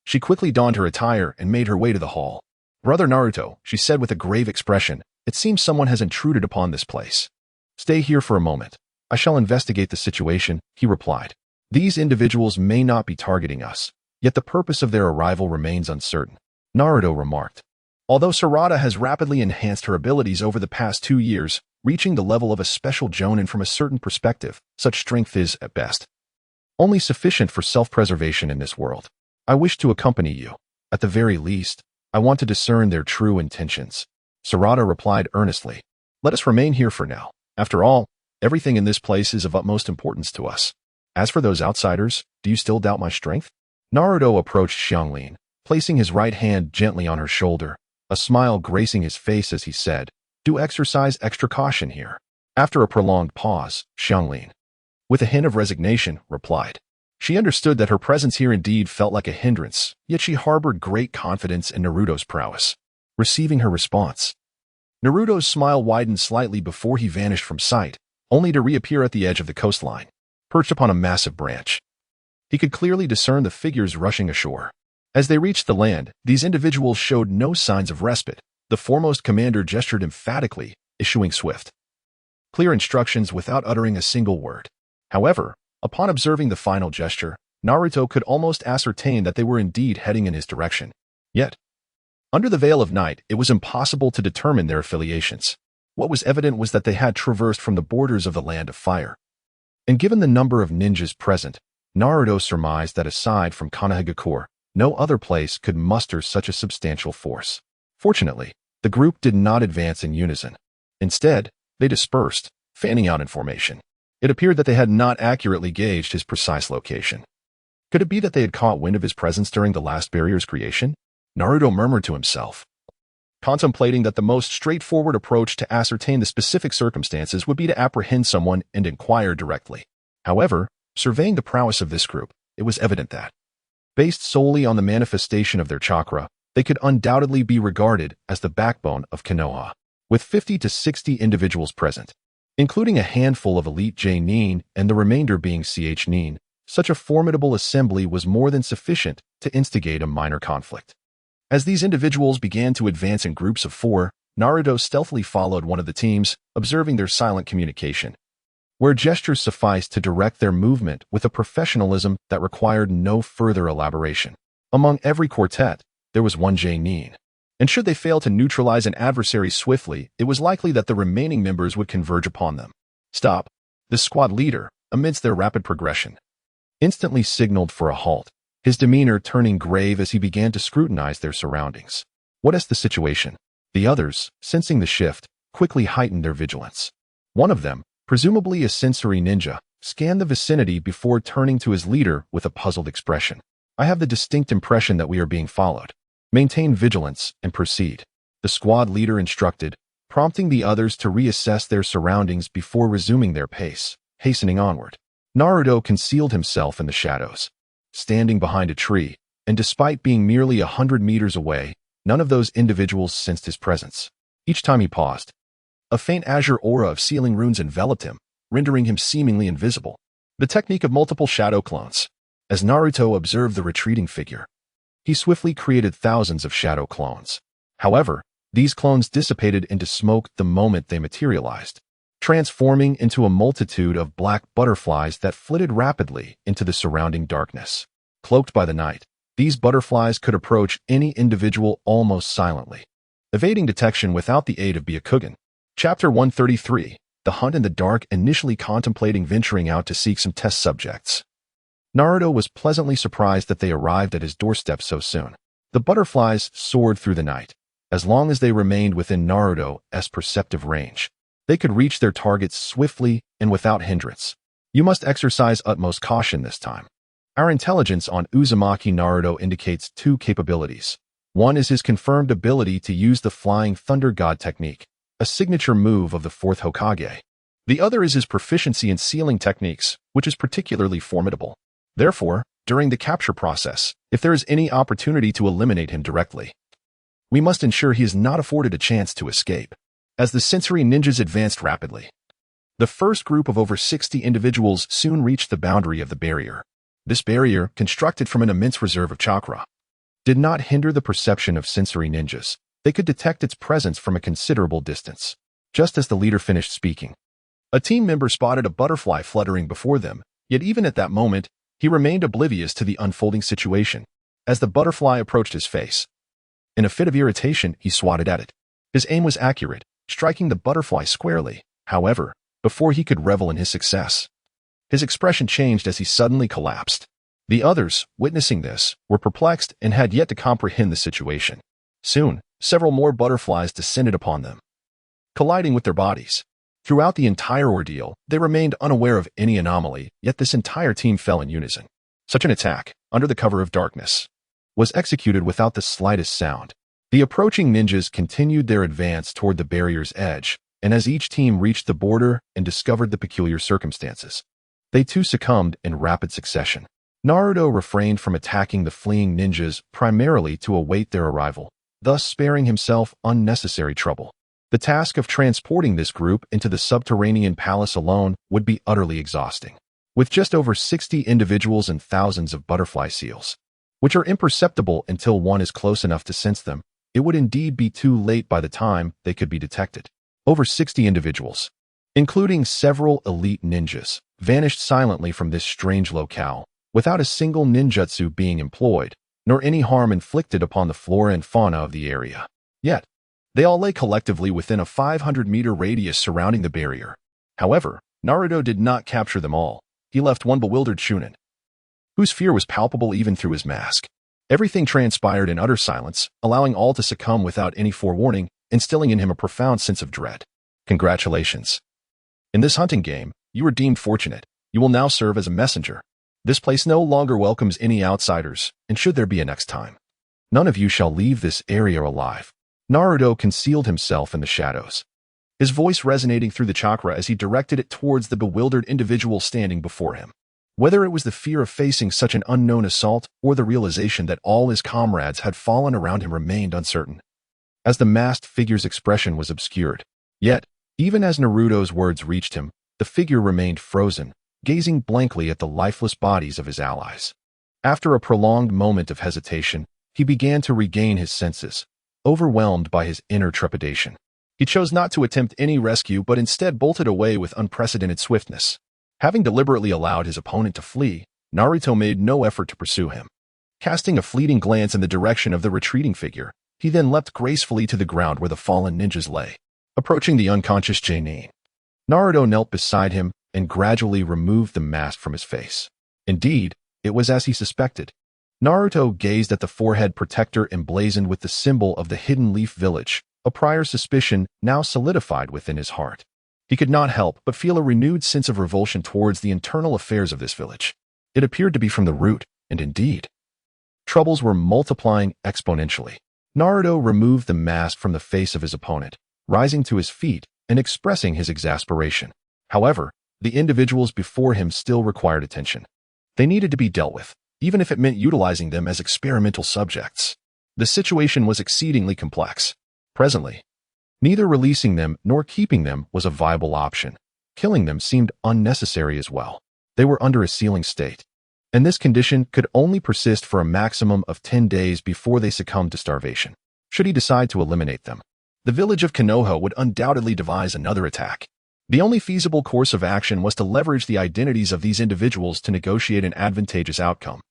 A: She quickly donned her attire and made her way to the hall. "Brother Naruto," she said with a grave expression, "it seems someone has intruded upon this place." "Stay here for a moment. I shall investigate the situation," he replied. "These individuals may not be targeting us, yet the purpose of their arrival remains uncertain," Naruto remarked. Although Sarada has rapidly enhanced her abilities over the past 2 years, reaching the level of a special jonin from a certain perspective, such strength is, at best, only sufficient for self-preservation in this world. I wish to accompany you. At the very least, I want to discern their true intentions. Sarada replied earnestly. "Let us remain here for now. After all, everything in this place is of utmost importance to us. As for those outsiders, do you still doubt my strength?" Naruto approached Xianglin, placing his right hand gently on her shoulder, a smile gracing his face as he said, "Do exercise extra caution here." After a prolonged pause, Xianglin, with a hint of resignation, replied. She understood that her presence here indeed felt like a hindrance, yet she harbored great confidence in Naruto's prowess. Receiving her response, Naruto's smile widened slightly before he vanished from sight, only to reappear at the edge of the coastline, perched upon a massive branch. He could clearly discern the figures rushing ashore. As they reached the land, these individuals showed no signs of respite. The foremost commander gestured emphatically, issuing swift, clear instructions without uttering a single word. However, upon observing the final gesture, Naruto could almost ascertain that they were indeed heading in his direction. Yet, under the veil of night, it was impossible to determine their affiliations. What was evident was that they had traversed from the borders of the land of fire. And given the number of ninjas present, Naruto surmised that aside from Konoha, no other place could muster such a substantial force. Fortunately, the group did not advance in unison. Instead, they dispersed, fanning out in formation. It appeared that they had not accurately gauged his precise location. Could it be that they had caught wind of his presence during the last barrier's creation? Naruto murmured to himself, contemplating that the most straightforward approach to ascertain the specific circumstances would be to apprehend someone and inquire directly. However, surveying the prowess of this group, it was evident that, based solely on the manifestation of their chakra, they could undoubtedly be regarded as the backbone of Konoha. With 50 to 60 individuals present, including a handful of elite J-nin and the remainder being CH-nin, such a formidable assembly was more than sufficient to instigate a minor conflict. As these individuals began to advance in groups of 4, Naruto stealthily followed one of the teams, observing their silent communication, where gestures sufficed to direct their movement with a professionalism that required no further elaboration. Among every quartet, there was one J-nin, and should they fail to neutralize an adversary swiftly, it was likely that the remaining members would converge upon them. "Stop!" The squad leader, amidst their rapid progression, instantly signaled for a halt, his demeanor turning grave as he began to scrutinize their surroundings. "What is the situation?" The others, sensing the shift, quickly heightened their vigilance. One of them, presumably a sensory ninja, scanned the vicinity before turning to his leader with a puzzled expression. "I have the distinct impression that we are being followed. Maintain vigilance and proceed," the squad leader instructed, prompting the others to reassess their surroundings before resuming their pace, hastening onward. Naruto concealed himself in the shadows, standing behind a tree, and despite being merely 100 meters away, none of those individuals sensed his presence. Each time he paused, a faint azure aura of sealing runes enveloped him, rendering him seemingly invisible. The technique of multiple shadow clones. As Naruto observed the retreating figure, he swiftly created thousands of shadow clones. However, these clones dissipated into smoke the moment they materialized, transforming into a multitude of black butterflies that flitted rapidly into the surrounding darkness. Cloaked by the night, these butterflies could approach any individual almost silently, evading detection without the aid of Byakugan. Chapter 133, The Hunt in the Dark. Initially contemplating venturing out to seek some test subjects, Naruto was pleasantly surprised that they arrived at his doorstep so soon. The butterflies soared through the night. As long as they remained within Naruto's perceptive range, they could reach their targets swiftly and without hindrance. You must exercise utmost caution this time. Our intelligence on Uzumaki Naruto indicates two capabilities. One is his confirmed ability to use the Flying Thunder God technique, a signature move of the fourth Hokage. The other is his proficiency in sealing techniques, which is particularly formidable. Therefore, during the capture process, if there is any opportunity to eliminate him directly, we must ensure he is not afforded a chance to escape. As the sensory ninjas advanced rapidly, the first group of over 60 individuals soon reached the boundary of the barrier. This barrier, constructed from an immense reserve of chakra, did not hinder the perception of sensory ninjas. They could detect its presence from a considerable distance. Just as the leader finished speaking, a team member spotted a butterfly fluttering before them, yet even at that moment, he remained oblivious to the unfolding situation. As the butterfly approached his face, in a fit of irritation, he swatted at it. His aim was accurate, striking the butterfly squarely. However, before he could revel in his success, his expression changed as he suddenly collapsed. The others, witnessing this, were perplexed and had yet to comprehend the situation. Soon, several more butterflies descended upon them, colliding with their bodies. Throughout the entire ordeal, they remained unaware of any anomaly, yet this entire team fell in unison. Such an attack, under the cover of darkness, was executed without the slightest sound. The approaching ninjas continued their advance toward the barrier's edge, and as each team reached the border and discovered the peculiar circumstances, they too succumbed in rapid succession. Naruto refrained from attacking the fleeing ninjas primarily to await their arrival, thus sparing himself unnecessary trouble. The task of transporting this group into the subterranean palace alone would be utterly exhausting. With just over 60 individuals and thousands of butterfly seals, which are imperceptible until one is close enough to sense them, it would indeed be too late by the time they could be detected. Over 60 individuals, including several elite ninjas, vanished silently from this strange locale, without a single ninjutsu being employed, nor any harm inflicted upon the flora and fauna of the area. Yet, they all lay collectively within a 500-meter radius surrounding the barrier. However, Naruto did not capture them all. He left one bewildered Chunin, whose fear was palpable even through his mask. Everything transpired in utter silence, allowing all to succumb without any forewarning, instilling in him a profound sense of dread. Congratulations. In this hunting game, you were deemed fortunate. You will now serve as a messenger. This place no longer welcomes any outsiders, and should there be a next time, none of you shall leave this area alive. Naruto concealed himself in the shadows, his voice resonating through the chakra as he directed it towards the bewildered individual standing before him. Whether it was the fear of facing such an unknown assault or the realization that all his comrades had fallen around him remained uncertain, as the masked figure's expression was obscured. Yet, even as Naruto's words reached him, the figure remained frozen, gazing blankly at the lifeless bodies of his allies. After a prolonged moment of hesitation, he began to regain his senses, overwhelmed by his inner trepidation. He chose not to attempt any rescue but instead bolted away with unprecedented swiftness. Having deliberately allowed his opponent to flee, Naruto made no effort to pursue him. Casting a fleeting glance in the direction of the retreating figure, he then leapt gracefully to the ground where the fallen ninjas lay. Approaching the unconscious Chunin, Naruto knelt beside him and gradually removed the mask from his face. Indeed, it was as he suspected. Naruto gazed at the forehead protector emblazoned with the symbol of the Hidden Leaf Village, a prior suspicion now solidified within his heart. He could not help but feel a renewed sense of revulsion towards the internal affairs of this village. It appeared to be from the root, and indeed, troubles were multiplying exponentially. Naruto removed the mask from the face of his opponent, rising to his feet and expressing his exasperation. However, the individuals before him still required attention. They needed to be dealt with, even if it meant utilizing them as experimental subjects. The situation was exceedingly complex. Presently, neither releasing them nor keeping them was a viable option. Killing them seemed unnecessary as well. They were under a sealing state, and this condition could only persist for a maximum of 10 days before they succumbed to starvation. Should he decide to eliminate them, the village of Konoha would undoubtedly devise another attack. The only feasible course of action was to leverage the identities of these individuals to negotiate an advantageous outcome.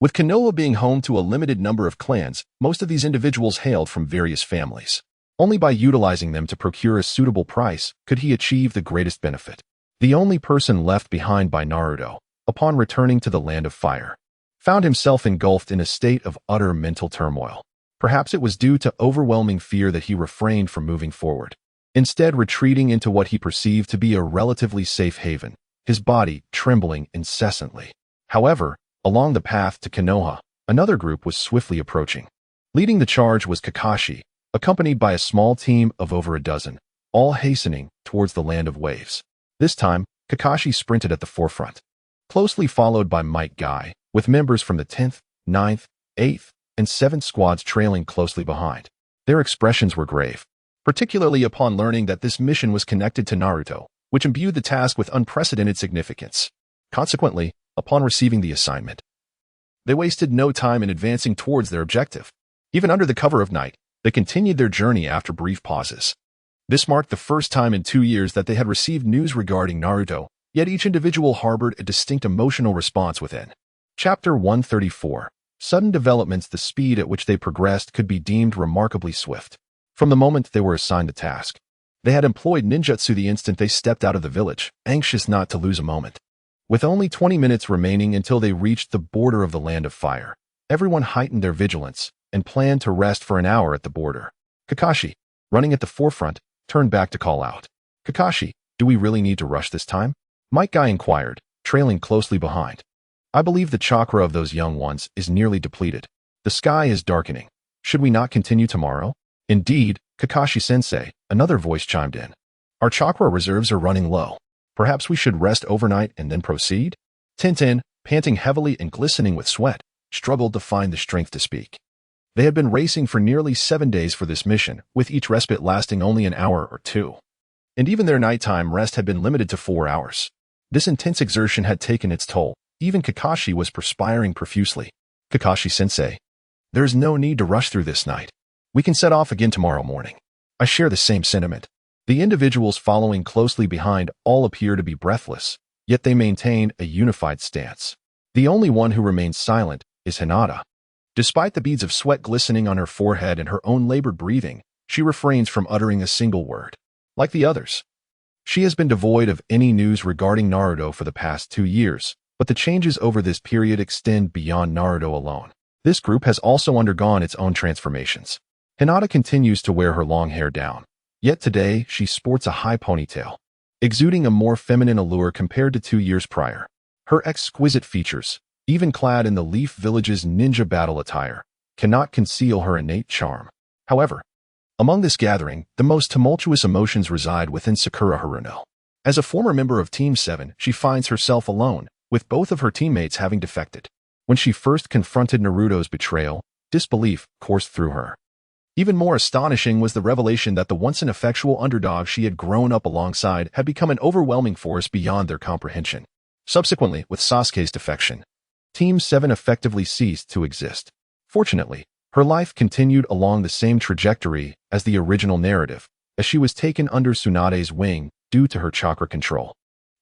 A: With Konoha being home to a limited number of clans, most of these individuals hailed from various families. Only by utilizing them to procure a suitable price could he achieve the greatest benefit. The only person left behind by Naruto, upon returning to the Land of Fire, found himself engulfed in a state of utter mental turmoil. Perhaps it was due to overwhelming fear that he refrained from moving forward, instead retreating into what he perceived to be a relatively safe haven, his body trembling incessantly. However, along the path to Konoha, another group was swiftly approaching. Leading the charge was Kakashi, accompanied by a small team of over a dozen, all hastening towards the Land of Waves. This time, Kakashi sprinted at the forefront, closely followed by Might Guy, with members from the 10th, 9th, 8th, and 7th squads trailing closely behind. Their expressions were grave, particularly upon learning that this mission was connected to Naruto, which imbued the task with unprecedented significance. Consequently, upon receiving the assignment, they wasted no time in advancing towards their objective. Even under the cover of night, they continued their journey after brief pauses. This marked the first time in 2 years that they had received news regarding Naruto, yet each individual harbored a distinct emotional response within. Chapter 134. Sudden developments. The speed at which they progressed could be deemed remarkably swift. From the moment they were assigned the task, they had employed ninjutsu the instant they stepped out of the village, anxious not to lose a moment. With only 20 minutes remaining until they reached the border of the Land of Fire, everyone heightened their vigilance and planned to rest for an hour at the border. Kakashi, running at the forefront, turned back to call out. Kakashi, do we really need to rush this time? Might Guy inquired, trailing closely behind. I believe the chakra of those young ones is nearly depleted. The sky is darkening. Should we not continue tomorrow? Indeed, Kakashi-sensei, another voice chimed in. Our chakra reserves are running low. Perhaps we should rest overnight and then proceed? Tintin, panting heavily and glistening with sweat, struggled to find the strength to speak. They had been racing for nearly 7 days for this mission, with each respite lasting only an hour or two. And even their nighttime rest had been limited to 4 hours. This intense exertion had taken its toll. Even Kakashi was perspiring profusely. Kakashi-sensei, there is no need to rush through this night. We can set off again tomorrow morning. I share the same sentiment. The individuals following closely behind all appear to be breathless, yet they maintain a unified stance. The only one who remains silent is Hinata. Despite the beads of sweat glistening on her forehead and her own labored breathing, she refrains from uttering a single word. Like the others, she has been devoid of any news regarding Naruto for the past 2 years, but the changes over this period extend beyond Naruto alone. This group has also undergone its own transformations. Hinata continues to wear her long hair down, yet today she sports a high ponytail, exuding a more feminine allure compared to 2 years prior. Her exquisite features, even clad in the Leaf Village's ninja battle attire, cannot conceal her innate charm. However, among this gathering, the most tumultuous emotions reside within Sakura Haruno. As a former member of Team 7, she finds herself alone, with both of her teammates having defected. When she first confronted Naruto's betrayal, disbelief coursed through her. Even more astonishing was the revelation that the once ineffectual underdog she had grown up alongside had become an overwhelming force beyond their comprehension. Subsequently, with Sasuke's defection, Team 7 effectively ceased to exist. Fortunately, her life continued along the same trajectory as the original narrative, as she was taken under Tsunade's wing due to her chakra control.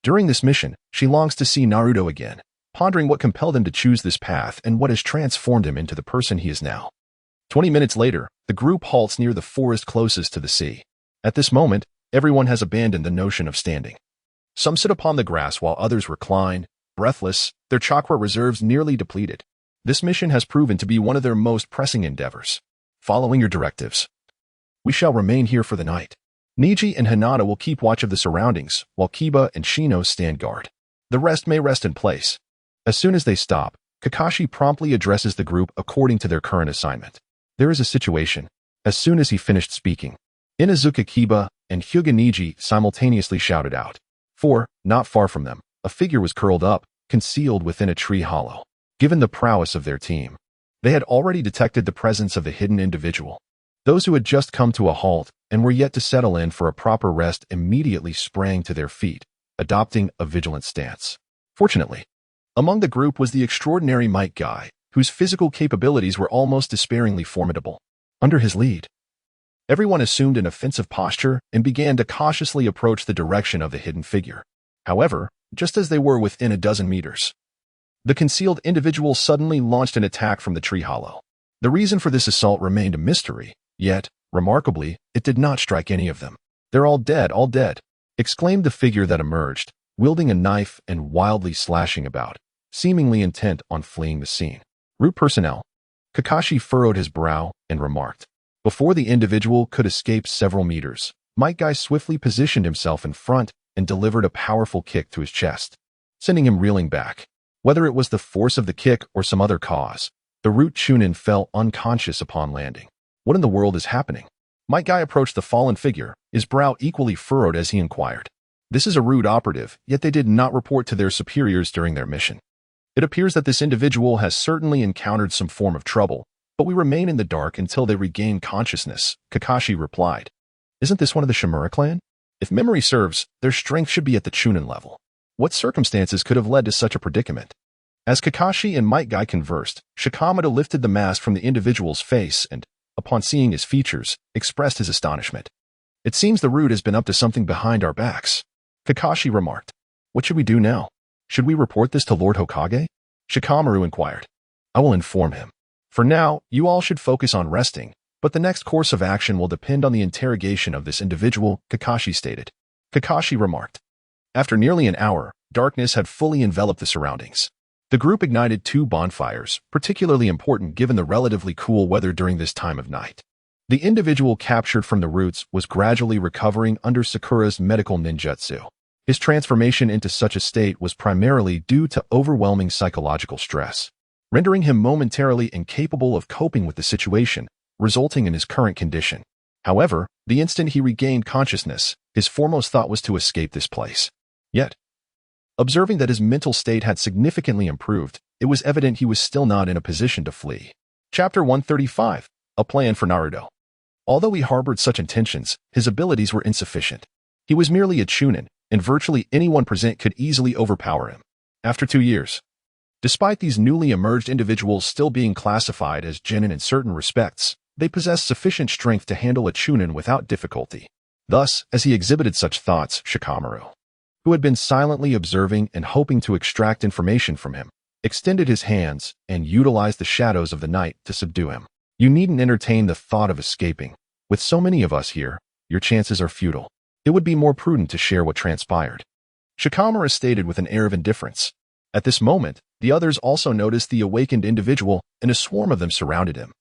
A: During this mission, she longs to see Naruto again, pondering what compelled him to choose this path and what has transformed him into the person he is now. 20 minutes later, the group halts near the forest closest to the sea. At this moment, everyone has abandoned the notion of standing. Some sit upon the grass while others recline, breathless, their chakra reserves nearly depleted. This mission has proven to be one of their most pressing endeavors. Following your directives, we shall remain here for the night. Niji and Hinata will keep watch of the surroundings, while Kiba and Shino stand guard. The rest may rest in place. As soon as they stop, Kakashi promptly addresses the group according to their current assignment. There is a situation. As soon as he finished speaking, Inazuka Kiba and Hyuga Niji simultaneously shouted out. For, not far from them, a figure was curled up, concealed within a tree hollow. Given the prowess of their team, they had already detected the presence of the hidden individual. Those who had just come to a halt and were yet to settle in for a proper rest immediately sprang to their feet, adopting a vigilant stance. Fortunately, among the group was the extraordinary Might Guy, whose physical capabilities were almost despairingly formidable. Under his lead, everyone assumed an offensive posture and began to cautiously approach the direction of the hidden figure. However, just as they were within a dozen meters, the concealed individual suddenly launched an attack from the tree hollow. The reason for this assault remained a mystery, yet, remarkably, it did not strike any of them. "They're all dead," exclaimed the figure that emerged, wielding a knife and wildly slashing about, seemingly intent on fleeing the scene. "Root personnel." Kakashi furrowed his brow and remarked. Before the individual could escape several meters, Might Guy swiftly positioned himself in front and delivered a powerful kick to his chest, sending him reeling back. Whether it was the force of the kick or some other cause, the Root Chunin fell unconscious upon landing. What in the world is happening? Might Guy approached the fallen figure, his brow equally furrowed as he inquired. This is a Root operative, yet they did not report to their superiors during their mission. It appears that this individual has certainly encountered some form of trouble, but we remain in the dark until they regain consciousness, Kakashi replied. Isn't this one of the Shimura clan? If memory serves, their strength should be at the Chunin level. What circumstances could have led to such a predicament? As Kakashi and Might Guy conversed, Shikamaru lifted the mask from the individual's face and, upon seeing his features, expressed his astonishment. It seems the Root has been up to something behind our backs, Kakashi remarked. What should we do now? Should we report this to Lord Hokage? Shikamaru inquired. I will inform him. For now, you all should focus on resting, but the next course of action will depend on the interrogation of this individual, Kakashi stated. Kakashi remarked. After nearly an hour, darkness had fully enveloped the surroundings. The group ignited 2 bonfires, particularly important given the relatively cool weather during this time of night. The individual captured from the Roots was gradually recovering under Sakura's medical ninjutsu. His transformation into such a state was primarily due to overwhelming psychological stress, rendering him momentarily incapable of coping with the situation, resulting in his current condition. However, the instant he regained consciousness, his foremost thought was to escape this place. Yet, observing that his mental state had significantly improved, it was evident he was still not in a position to flee. Chapter 135. A Plan for Naruto. Although he harbored such intentions, his abilities were insufficient. He was merely a Chunin, and virtually anyone present could easily overpower him. After 2 years, despite these newly emerged individuals still being classified as genin in certain respects, they possessed sufficient strength to handle a Chunin without difficulty. Thus, as he exhibited such thoughts, Shikamaru, who had been silently observing and hoping to extract information from him, extended his hands and utilized the shadows of the night to subdue him. You needn't entertain the thought of escaping. With so many of us here, your chances are futile. It would be more prudent to share what transpired. Shikamaru stated with an air of indifference. At this moment, the others also noticed the awakened individual, and a swarm of them surrounded him.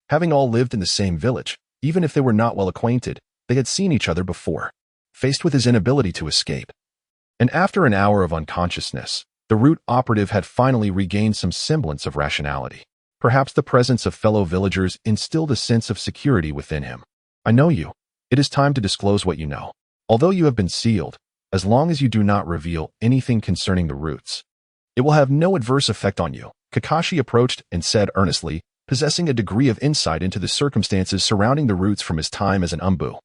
A: Having all lived in the same village, even if they were not well acquainted, they had seen each other before. Faced with his inability to escape, and after an hour of unconsciousness, the Root operative had finally regained some semblance of rationality. Perhaps the presence of fellow villagers instilled a sense of security within him. I know you. It is time to disclose what you know. Although you have been sealed, as long as you do not reveal anything concerning the Roots, it will have no adverse effect on you. Kakashi approached and said earnestly, possessing a degree of insight into the circumstances surrounding the Roots from his time as an Umbu.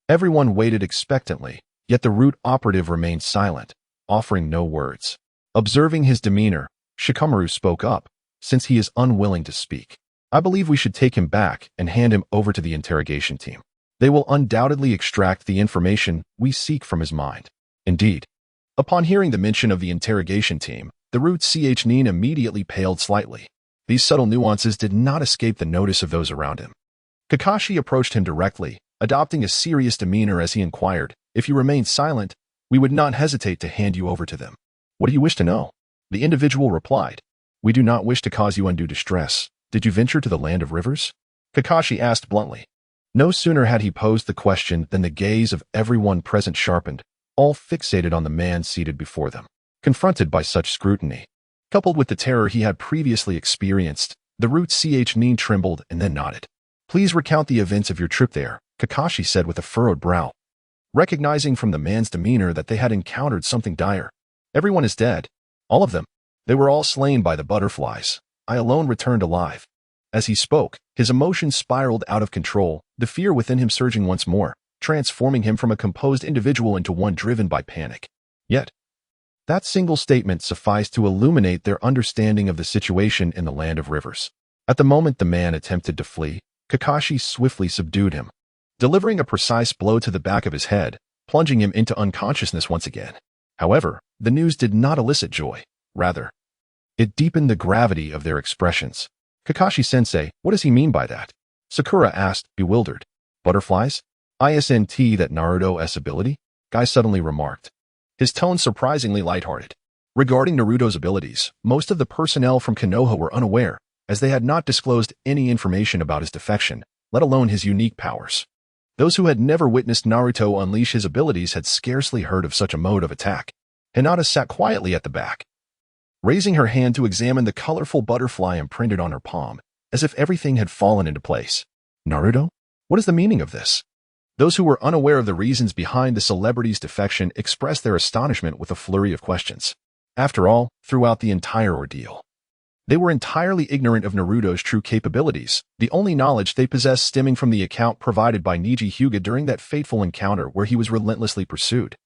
A: Everyone waited expectantly, yet the Root operative remained silent, offering no words. Observing his demeanor, Shikamaru spoke up, since he is unwilling to speak. I believe we should take him back and hand him over to the interrogation team. They will undoubtedly extract the information we seek from his mind. Indeed. Upon hearing the mention of the interrogation team, the Root Chunin immediately paled slightly. These subtle nuances did not escape the notice of those around him. Kakashi approached him directly, adopting a serious demeanor as he inquired, if you remain silent, we would not hesitate to hand you over to them. What do you wish to know? The individual replied. We do not wish to cause you undue distress. Did you venture to the land of rivers? Kakashi asked bluntly. No sooner had he posed the question than the gaze of everyone present sharpened, all fixated on the man seated before them. Confronted by such scrutiny, coupled with the terror he had previously experienced, the Root Chunin trembled and then nodded. Please recount the events of your trip there, Kakashi said with a furrowed brow, recognizing from the man's demeanor that they had encountered something dire. Everyone is dead. All of them. They were all slain by the butterflies. I alone returned alive. As he spoke, his emotions spiraled out of control, the fear within him surging once more, transforming him from a composed individual into one driven by panic. Yet, that single statement sufficed to illuminate their understanding of the situation in the land of rivers. At the moment the man attempted to flee, Kakashi swiftly subdued him, delivering a precise blow to the back of his head, plunging him into unconsciousness once again. However, the news did not elicit joy. Rather, it deepened the gravity of their expressions. Kakashi-sensei, what does he mean by that? Sakura asked, bewildered. Butterflies? Isn't that Naruto's ability? Guy suddenly remarked, his tone surprisingly lighthearted. Regarding Naruto's abilities, most of the personnel from Konoha were unaware, as they had not disclosed any information about his defection, let alone his unique powers. Those who had never witnessed Naruto unleash his abilities had scarcely heard of such a mode of attack. Hinata sat quietly at the back, raising her hand to examine the colorful butterfly imprinted on her palm, as if everything had fallen into place. Naruto? What is the meaning of this? Those who were unaware of the reasons behind the celebrity's defection expressed their astonishment with a flurry of questions. After all, throughout the entire ordeal, they were entirely ignorant of Naruto's true capabilities, the only knowledge they possessed stemming from the account provided by Neji Hyuga during that fateful encounter where he was relentlessly pursued.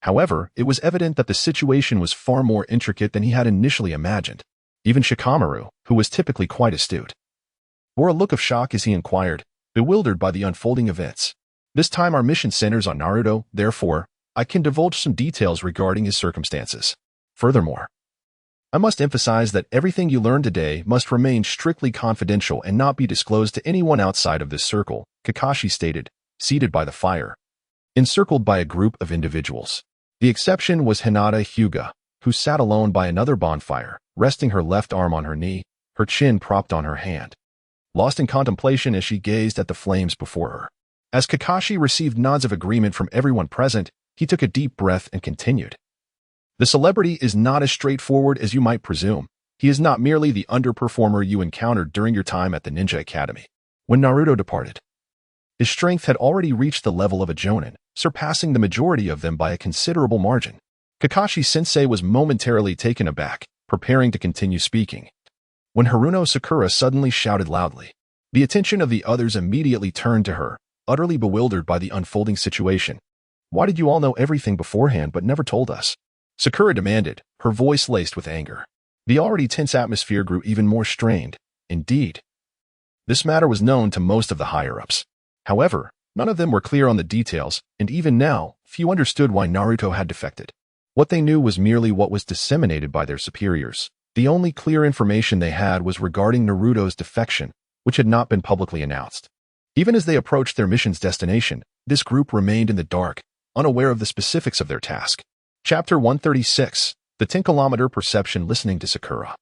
A: However, it was evident that the situation was far more intricate than he had initially imagined. Even Shikamaru, who was typically quite astute, wore a look of shock as he inquired, bewildered by the unfolding events. This time our mission centers on Naruto, therefore, I can divulge some details regarding his circumstances. Furthermore, I must emphasize that everything you learn today must remain strictly confidential and not be disclosed to anyone outside of this circle, Kakashi stated, seated by the fire, encircled by a group of individuals. The exception was Hinata Hyuga, who sat alone by another bonfire, resting her left arm on her knee, her chin propped on her hand, lost in contemplation as she gazed at the flames before her. As Kakashi received nods of agreement from everyone present, he took a deep breath and continued. The celebrity is not as straightforward as you might presume. He is not merely the underperformer you encountered during your time at the Ninja Academy. When Naruto departed, his strength had already reached the level of a Jonin, surpassing the majority of them by a considerable margin. Kakashi-sensei was momentarily taken aback, preparing to continue speaking, when Haruno Sakura suddenly shouted loudly. The attention of the others immediately turned to her, utterly bewildered by the unfolding situation. Why did you all know everything beforehand but never told us? Sakura demanded, her voice laced with anger. The already tense atmosphere grew even more strained. Indeed, this matter was known to most of the higher-ups. However, none of them were clear on the details, and even now, few understood why Naruto had defected. What they knew was merely what was disseminated by their superiors. The only clear information they had was regarding Naruto's defection, which had not been publicly announced. Even as they approached their mission's destination, this group remained in the dark, unaware of the specifics of their task. Chapter 136, The 10-Kilometer Perception. Listening to Sakura,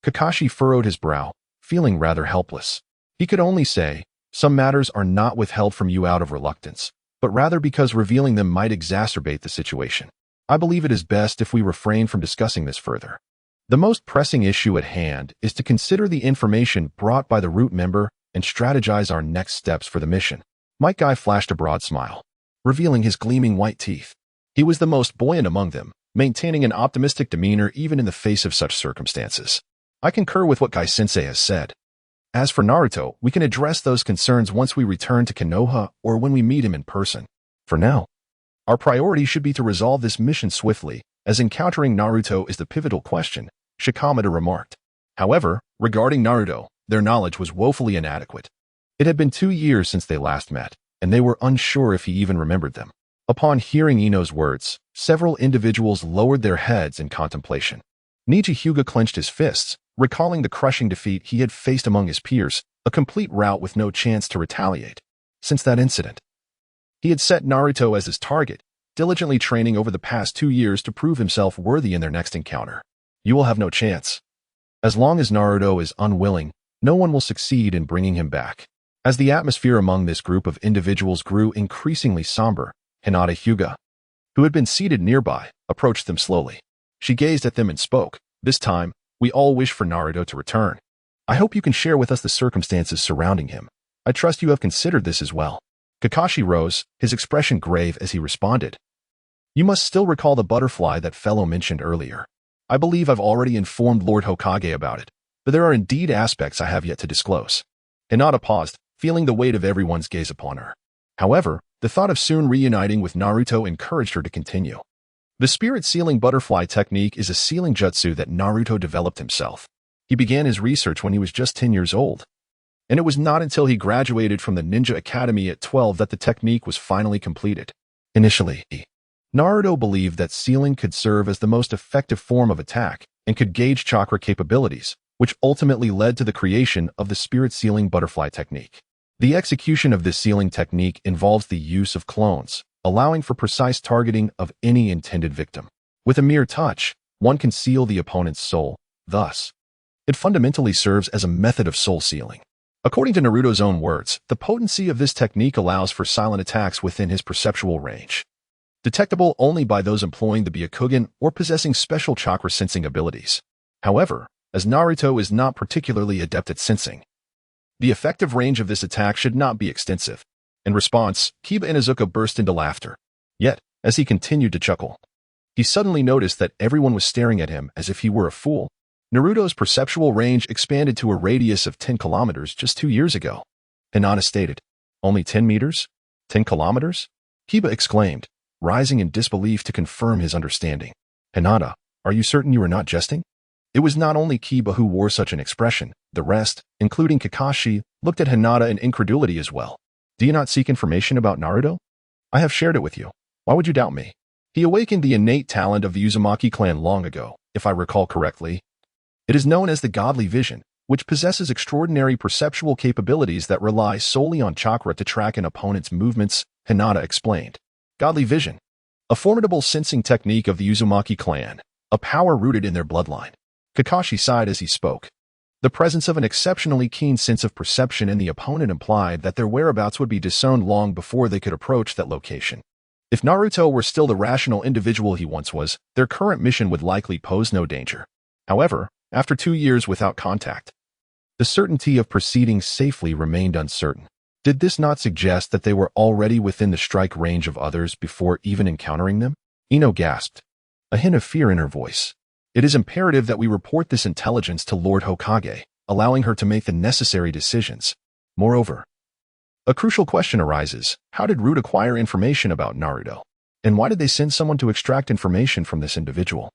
A: Kakashi furrowed his brow, feeling rather helpless. He could only say, some matters are not withheld from you out of reluctance, but rather because revealing them might exacerbate the situation. I believe it is best if we refrain from discussing this further. The most pressing issue at hand is to consider the information brought by the root member and strategize our next steps for the mission. Mike Guy flashed a broad smile, revealing his gleaming white teeth. He was the most buoyant among them, maintaining an optimistic demeanor even in the face of such circumstances. I concur with what Guy-sensei has said. As for Naruto, we can address those concerns once we return to Konoha or when we meet him in person. For now, our priority should be to resolve this mission swiftly, as encountering Naruto is the pivotal question, Shikamaru remarked. However, regarding Naruto, their knowledge was woefully inadequate. It had been 2 years since they last met, and they were unsure if he even remembered them. Upon hearing Ino's words, several individuals lowered their heads in contemplation. Neji Hyuga clenched his fists, recalling the crushing defeat he had faced among his peers, a complete rout with no chance to retaliate. Since that incident, he had set Naruto as his target, diligently training over the past 2 years to prove himself worthy in their next encounter. You will have no chance. As long as Naruto is unwilling, no one will succeed in bringing him back. As the atmosphere among this group of individuals grew increasingly somber, Hinata Hyuga, who had been seated nearby, approached them slowly. She gazed at them and spoke. This time, we all wish for Naruto to return. I hope you can share with us the circumstances surrounding him. I trust you have considered this as well. Kakashi rose, his expression grave as he responded. You must still recall the butterfly that fellow mentioned earlier. I believe I've already informed Lord Hokage about it, but there are indeed aspects I have yet to disclose. Hinata paused, feeling the weight of everyone's gaze upon her. However, the thought of soon reuniting with Naruto encouraged her to continue. The spirit sealing butterfly technique is a sealing jutsu that Naruto developed himself. He began his research when he was just 10 years old. And it was not until he graduated from the Ninja Academy at 12 that the technique was finally completed. Initially, Naruto believed that sealing could serve as the most effective form of attack and could gauge chakra capabilities, which ultimately led to the creation of the spirit sealing butterfly technique. The execution of this sealing technique involves the use of clones, allowing for precise targeting of any intended victim. With a mere touch, one can seal the opponent's soul. Thus, it fundamentally serves as a method of soul sealing. According to Naruto's own words, the potency of this technique allows for silent attacks within his perceptual range, detectable only by those employing the Byakugan or possessing special chakra sensing abilities. However, as Naruto is not particularly adept at sensing, the effective range of this attack should not be extensive. In response, Kiba and Izuku burst into laughter. Yet, as he continued to chuckle, he suddenly noticed that everyone was staring at him as if he were a fool. Naruto's perceptual range expanded to a radius of 10 kilometers just 2 years ago. Hinata stated, Only 10 meters? 10 kilometers? Kiba exclaimed, rising in disbelief to confirm his understanding. Hinata, are you certain you are not jesting? It was not only Kiba who wore such an expression. The rest, including Kakashi, looked at Hinata in incredulity as well. Do you not seek information about Naruto? I have shared it with you. Why would you doubt me? He awakened the innate talent of the Uzumaki clan long ago, if I recall correctly. It is known as the godly vision, which possesses extraordinary perceptual capabilities that rely solely on chakra to track an opponent's movements, Hinata explained. Godly vision, a formidable sensing technique of the Uzumaki clan, a power rooted in their bloodline. Kakashi sighed as he spoke. The presence of an exceptionally keen sense of perception in the opponent implied that their whereabouts would be disowned long before they could approach that location. If Naruto were still the rational individual he once was, their current mission would likely pose no danger. However, after 2 years without contact, the certainty of proceeding safely remained uncertain. Did this not suggest that they were already within the strike range of others before even encountering them? Ino gasped, a hint of fear in her voice. It is imperative that we report this intelligence to Lord Hokage, allowing her to make the necessary decisions. Moreover, a crucial question arises. How did Root acquire information about Naruto? And why did they send someone to extract information from this individual?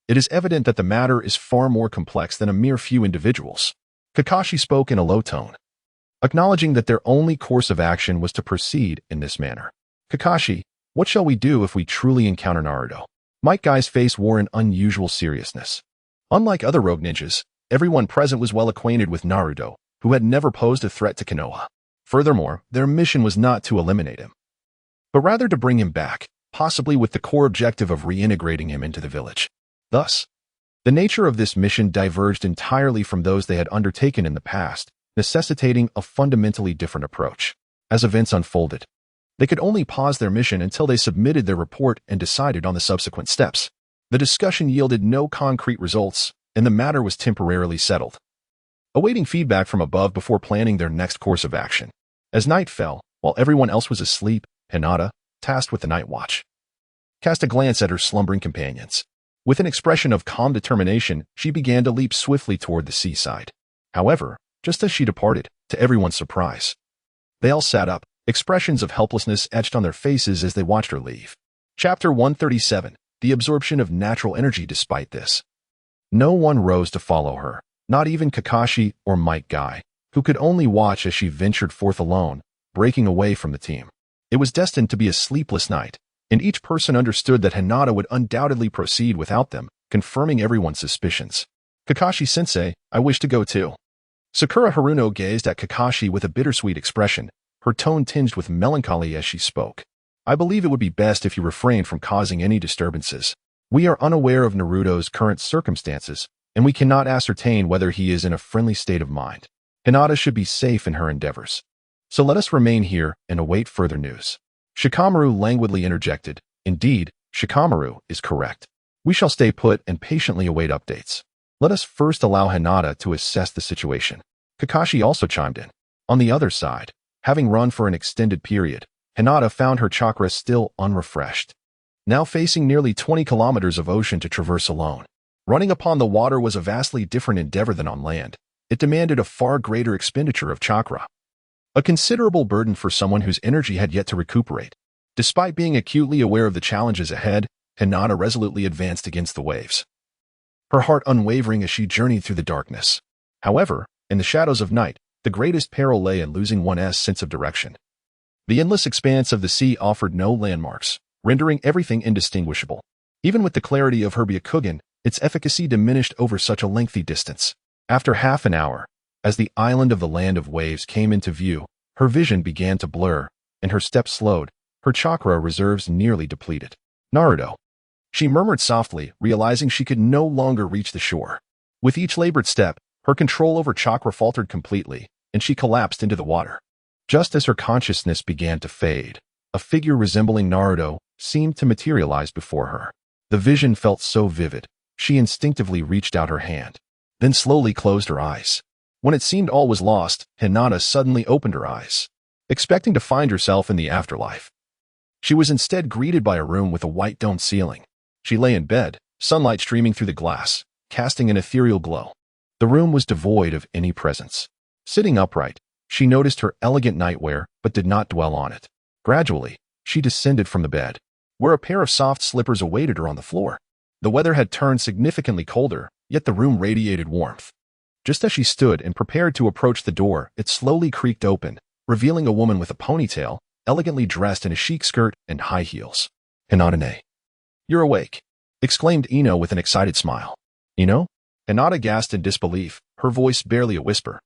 A: It is evident that the matter is far more complex than a mere few individuals. Kakashi spoke in a low tone, acknowledging that their only course of action was to proceed in this manner. Kakashi, what shall we do if we truly encounter Naruto? Might Guy's face wore an unusual seriousness. Unlike other rogue ninjas, everyone present was well acquainted with Naruto, who had never posed a threat to Konoha. Furthermore, their mission was not to eliminate him, but rather to bring him back, possibly with the core objective of reintegrating him into the village. Thus, the nature of this mission diverged entirely from those they had undertaken in the past, necessitating a fundamentally different approach. As events unfolded, they could only pause their mission until they submitted their report and decided on the subsequent steps. The discussion yielded no concrete results, and the matter was temporarily settled, awaiting feedback from above before planning their next course of action. As night fell, while everyone else was asleep, Hinata, tasked with the night watch, cast a glance at her slumbering companions. With an expression of calm determination, she began to leap swiftly toward the seaside. However, just as she departed, to everyone's surprise, they all sat up, expressions of helplessness etched on their faces as they watched her leave. Chapter 137, The Absorption of Natural Energy. Despite this, no one rose to follow her, not even Kakashi or Might Guy, who could only watch as she ventured forth alone, breaking away from the team. It was destined to be a sleepless night, and each person understood that Hinata would undoubtedly proceed without them, confirming everyone's suspicions. Kakashi-sensei, I wish to go too. Sakura Haruno gazed at Kakashi with a bittersweet expression, her tone tinged with melancholy as she spoke. I believe it would be best if you refrain from causing any disturbances. We are unaware of Naruto's current circumstances, and we cannot ascertain whether he is in a friendly state of mind. Hinata should be safe in her endeavors. So let us remain here and await further news. Shikamaru languidly interjected. Indeed, Shikamaru is correct. We shall stay put and patiently await updates. Let us first allow Hinata to assess the situation. Kakashi also chimed in. On the other side, having run for an extended period, Hinata found her chakra still unrefreshed. Now facing nearly 20 kilometers of ocean to traverse alone. Running upon the water was a vastly different endeavor than on land. It demanded a far greater expenditure of chakra. A considerable burden for someone whose energy had yet to recuperate. Despite being acutely aware of the challenges ahead, Hinata resolutely advanced against the waves. Her heart unwavering as she journeyed through the darkness. However, in the shadows of night, the greatest peril lay in losing one's sense of direction. The endless expanse of the sea offered no landmarks, rendering everything indistinguishable. Even with the clarity of her Byakugan, its efficacy diminished over such a lengthy distance. After half an hour, as the island of the Land of Waves came into view, her vision began to blur, and her steps slowed, her chakra reserves nearly depleted. Naruto. She murmured softly, realizing she could no longer reach the shore. With each labored step, her control over chakra faltered completely, and she collapsed into the water. Just as her consciousness began to fade, a figure resembling Naruto seemed to materialize before her. The vision felt so vivid, she instinctively reached out her hand, then slowly closed her eyes. When it seemed all was lost, Hinata suddenly opened her eyes, expecting to find herself in the afterlife. She was instead greeted by a room with a white domed ceiling. She lay in bed, sunlight streaming through the glass, casting an ethereal glow. The room was devoid of any presence. Sitting upright, she noticed her elegant nightwear but did not dwell on it. Gradually, she descended from the bed, where a pair of soft slippers awaited her on the floor. The weather had turned significantly colder, yet the room radiated warmth. Just as she stood and prepared to approach the door, it slowly creaked open, revealing a woman with a ponytail, elegantly dressed in a chic skirt and high heels. Hinata, you're awake, exclaimed Ino with an excited smile. Ino? Hinata gasped in disbelief, her voice barely a whisper.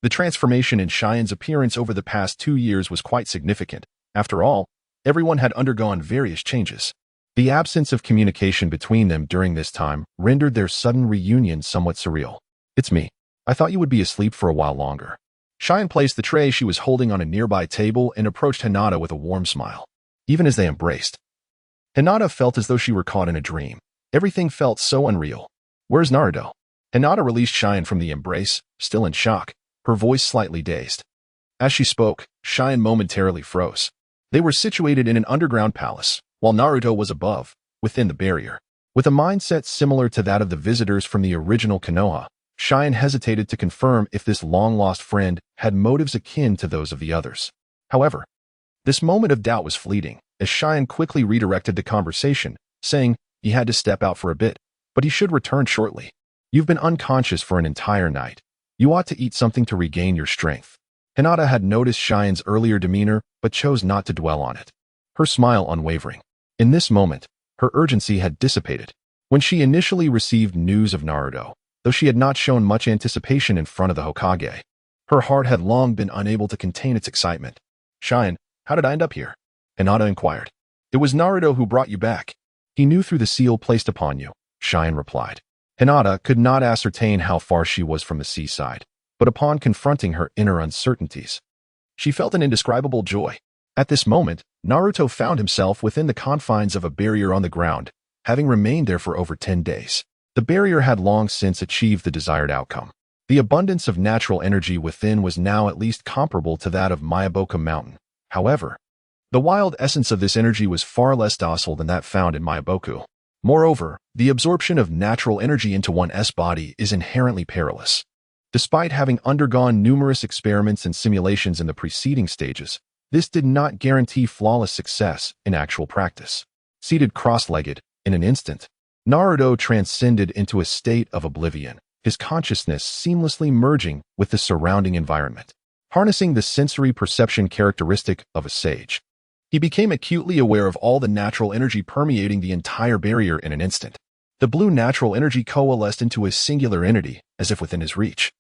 A: The transformation in Cheyenne appearance over the past 2 years was quite significant. After all, everyone had undergone various changes. The absence of communication between them during this time rendered their sudden reunion somewhat surreal. It's me. I thought you would be asleep for a while longer. Cheyenne placed the tray she was holding on a nearby table and approached Hinata with a warm smile. Even as they embraced, Hinata felt as though she were caught in a dream. Everything felt so unreal. Where's Naruto? Hinata released Cheyenne from the embrace, still in shock, her voice slightly dazed. As she spoke, Cheyenne momentarily froze. They were situated in an underground palace, while Naruto was above, within the barrier. With a mindset similar to that of the visitors from the original Konoha, Cheyenne hesitated to confirm if this long-lost friend had motives akin to those of the others. However, this moment of doubt was fleeting, as Cheyenne quickly redirected the conversation, saying he had to step out for a bit, but he should return shortly. You've been unconscious for an entire night. You ought to eat something to regain your strength. Hinata had noticed Cheyenne's earlier demeanor, but chose not to dwell on it. Her smile unwavering. In this moment, her urgency had dissipated. When she initially received news of Naruto, though she had not shown much anticipation in front of the Hokage, her heart had long been unable to contain its excitement. Cheyenne, how did I end up here? Hinata inquired. It was Naruto who brought you back. He knew through the seal placed upon you, Cheyenne replied. Hinata could not ascertain how far she was from the seaside, but upon confronting her inner uncertainties, she felt an indescribable joy. At this moment, Naruto found himself within the confines of a barrier on the ground, having remained there for over 10 days. The barrier had long since achieved the desired outcome. The abundance of natural energy within was now at least comparable to that of Mayaboka Mountain. However, the wild essence of this energy was far less docile than that found in Mayaboku. Moreover, the absorption of natural energy into one's body is inherently perilous. Despite having undergone numerous experiments and simulations in the preceding stages, this did not guarantee flawless success in actual practice. Seated cross-legged, in an instant, Naruto transcended into a state of oblivion, his consciousness seamlessly merging with the surrounding environment. Harnessing the sensory perception characteristic of a sage, he became acutely aware of all the natural energy permeating the entire barrier in an instant. The blue natural energy coalesced into a singular entity, as if within his reach,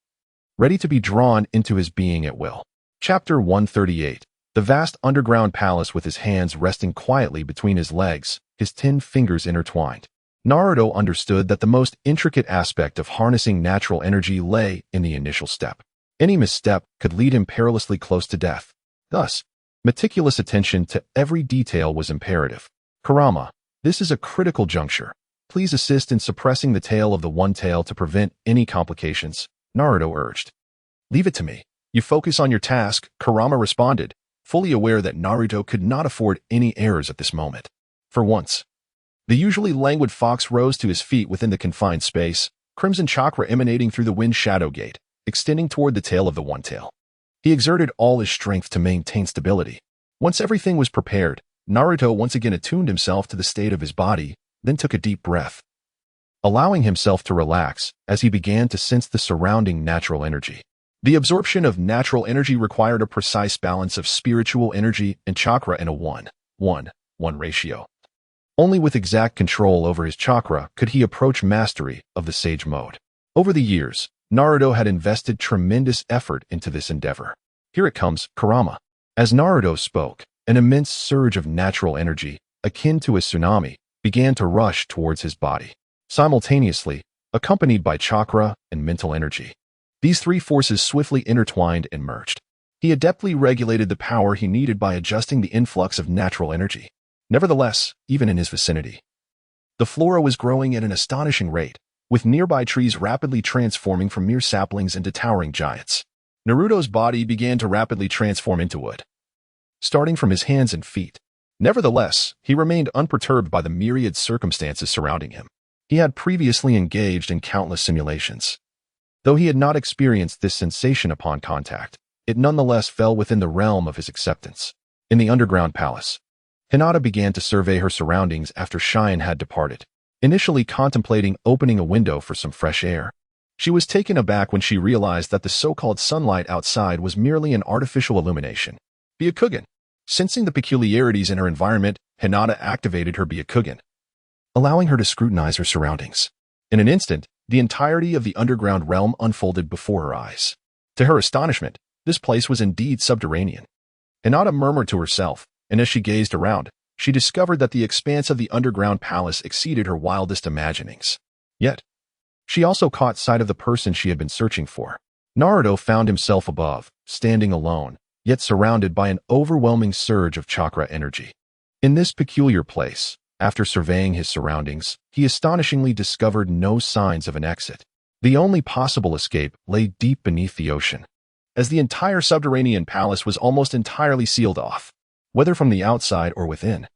A: ready to be drawn into his being at will. Chapter 138. The vast underground palace with his hands resting quietly between his legs, his 10 fingers intertwined. Naruto understood that the most intricate aspect of harnessing natural energy lay in the initial step. Any misstep could lead him perilously close to death. Thus, meticulous attention to every detail was imperative. Kurama, this is a critical juncture. Please assist in suppressing the tail of the one tail to prevent any complications, Naruto urged. Leave it to me. You focus on your task, Kurama responded, fully aware that Naruto could not afford any errors at this moment. For once, the usually languid fox rose to his feet within the confined space, crimson chakra emanating through the wind shadow gate, extending toward the tail of the one tail. He exerted all his strength to maintain stability. Once everything was prepared, Naruto once again attuned himself to the state of his body, then took a deep breath, allowing himself to relax as he began to sense the surrounding natural energy. The absorption of natural energy required a precise balance of spiritual energy and chakra in a 1:1 ratio. Only with exact control over his chakra could he approach mastery of the sage mode. Over the years, Naruto had invested tremendous effort into this endeavor. Here it comes, Kurama. As Naruto spoke, an immense surge of natural energy, akin to a tsunami, began to rush towards his body, simultaneously accompanied by chakra and mental energy. These three forces swiftly intertwined and merged. He adeptly regulated the power he needed by adjusting the influx of natural energy. Nevertheless, even in his vicinity, the flora was growing at an astonishing rate, with nearby trees rapidly transforming from mere saplings into towering giants. Naruto's body began to rapidly transform into wood, starting from his hands and feet. Nevertheless, he remained unperturbed by the myriad circumstances surrounding him. He had previously engaged in countless simulations. Though he had not experienced this sensation upon contact, it nonetheless fell within the realm of his acceptance. In the underground palace, Hinata began to survey her surroundings after Cheyenne had departed, initially contemplating opening a window for some fresh air. She was taken aback when she realized that the so-called sunlight outside was merely an artificial illumination. Byakugan. Sensing the peculiarities in her environment, Hinata activated her Byakugan, allowing her to scrutinize her surroundings. In an instant, the entirety of the underground realm unfolded before her eyes. To her astonishment, this place was indeed subterranean. Hinata murmured to herself, and as she gazed around, she discovered that the expanse of the underground palace exceeded her wildest imaginings. Yet, she also caught sight of the person she had been searching for. Naruto found himself above, standing alone, yet surrounded by an overwhelming surge of chakra energy. In this peculiar place, after surveying his surroundings, he astonishingly discovered no signs of an exit. The only possible escape lay deep beneath the ocean, as the entire subterranean palace was almost entirely sealed off. Whether from the outside or within,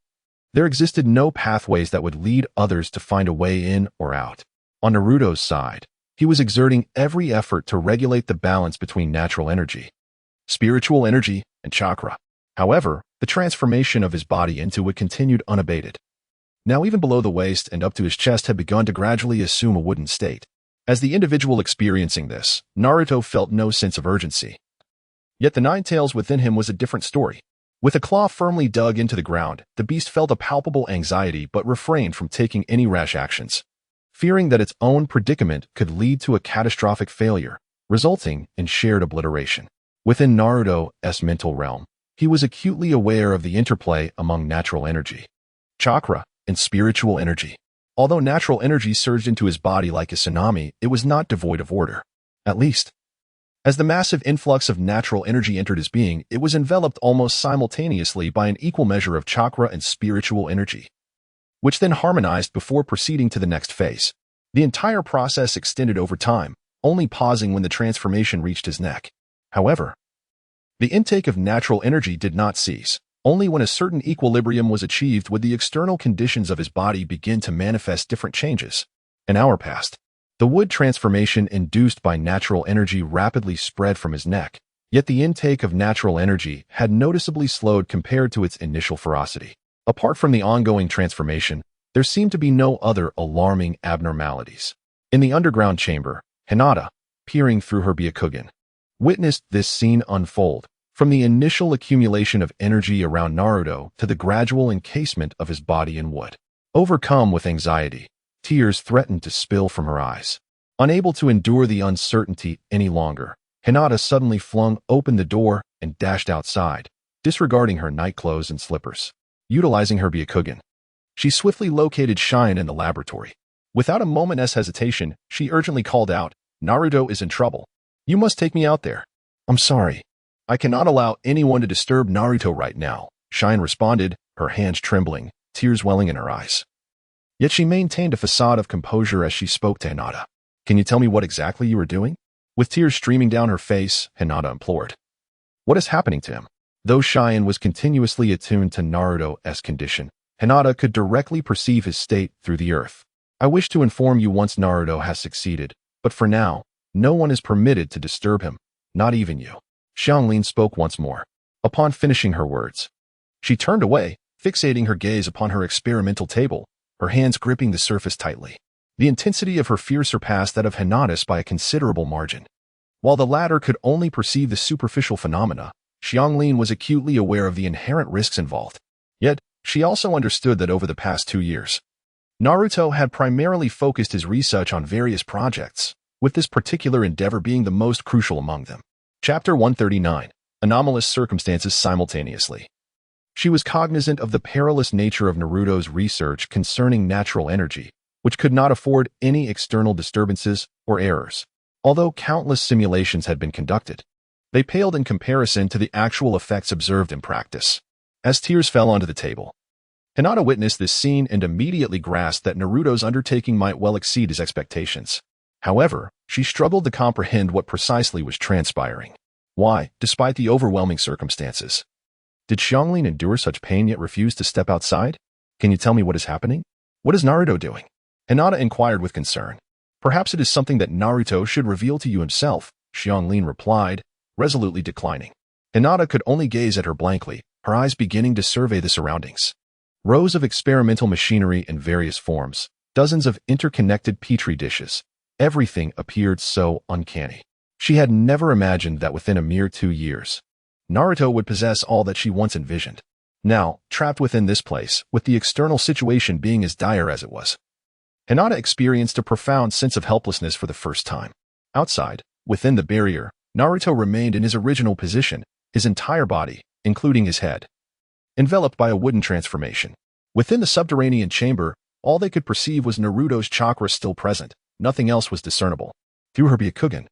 A: there existed no pathways that would lead others to find a way in or out. On Naruto's side, he was exerting every effort to regulate the balance between natural energy, spiritual energy, and chakra. However, the transformation of his body into it continued unabated. Now even below the waist and up to his chest had begun to gradually assume a wooden state. As the individual experiencing this, Naruto felt no sense of urgency. Yet the nine tails within him was a different story. With a claw firmly dug into the ground, the beast felt a palpable anxiety but refrained from taking any rash actions, fearing that its own predicament could lead to a catastrophic failure, resulting in shared obliteration. Within Naruto's mental realm, he was acutely aware of the interplay among natural energy, chakra, and spiritual energy. Although natural energy surged into his body like a tsunami, it was not devoid of order. At least, as the massive influx of natural energy entered his being, it was enveloped almost simultaneously by an equal measure of chakra and spiritual energy, which then harmonized before proceeding to the next phase. The entire process extended over time, only pausing when the transformation reached his neck. However, the intake of natural energy did not cease. Only when a certain equilibrium was achieved would the external conditions of his body begin to manifest different changes. An hour passed. The wood transformation induced by natural energy rapidly spread from his neck, yet the intake of natural energy had noticeably slowed compared to its initial ferocity. Apart from the ongoing transformation, there seemed to be no other alarming abnormalities. In the underground chamber, Hinata, peering through her Byakugan, witnessed this scene unfold, from the initial accumulation of energy around Naruto to the gradual encasement of his body in wood. Overcome with anxiety, tears threatened to spill from her eyes. Unable to endure the uncertainty any longer, Hinata suddenly flung open the door and dashed outside, disregarding her nightclothes and slippers. Utilizing her Byakugan, she swiftly located Cheyenne in the laboratory. Without a moment's hesitation, she urgently called out, "Naruto is in trouble. You must take me out there." "I'm sorry. I cannot allow anyone to disturb Naruto right now," Cheyenne responded, her hands trembling, tears welling in her eyes. Yet she maintained a facade of composure as she spoke to Hinata. "Can you tell me what exactly you were doing?" With tears streaming down her face, Hinata implored. "What is happening to him?" Though Cheyenne was continuously attuned to Naruto's condition, Hinata could directly perceive his state through the earth. I wish to inform you once Naruto has succeeded, but for now, no one is permitted to disturb him, not even you. Xianglin spoke once more. Upon finishing her words, she turned away, fixating her gaze upon her experimental table, her hands gripping the surface tightly. The intensity of her fear surpassed that of Hinata's by a considerable margin. While the latter could only perceive the superficial phenomena, Xianglin was acutely aware of the inherent risks involved. Yet, she also understood that over the past 2 years, Naruto had primarily focused his research on various projects, with this particular endeavor being the most crucial among them. Chapter 139. Anomalous Circumstances Simultaneously. She was cognizant of the perilous nature of Naruto's research concerning natural energy, which could not afford any external disturbances or errors. Although countless simulations had been conducted, they paled in comparison to the actual effects observed in practice. As tears fell onto the table, Hinata witnessed this scene and immediately grasped that Naruto's undertaking might well exceed his expectations. However, she struggled to comprehend what precisely was transpiring. Why, despite the overwhelming circumstances, did Xianglin endure such pain yet refuse to step outside? Can you tell me what is happening? What is Naruto doing? Hinata inquired with concern. Perhaps it is something that Naruto should reveal to you himself, Xianglin replied, resolutely declining. Hinata could only gaze at her blankly, her eyes beginning to survey the surroundings. Rows of experimental machinery in various forms, dozens of interconnected petri dishes. Everything appeared so uncanny. She had never imagined that within a mere 2 years, Naruto would possess all that she once envisioned. Now, trapped within this place, with the external situation being as dire as it was, Hinata experienced a profound sense of helplessness for the first time. Outside, within the barrier, Naruto remained in his original position, his entire body, including his head, enveloped by a wooden transformation. Within the subterranean chamber, all they could perceive was Naruto's chakra still present. Nothing else was discernible. Through her Byakugan,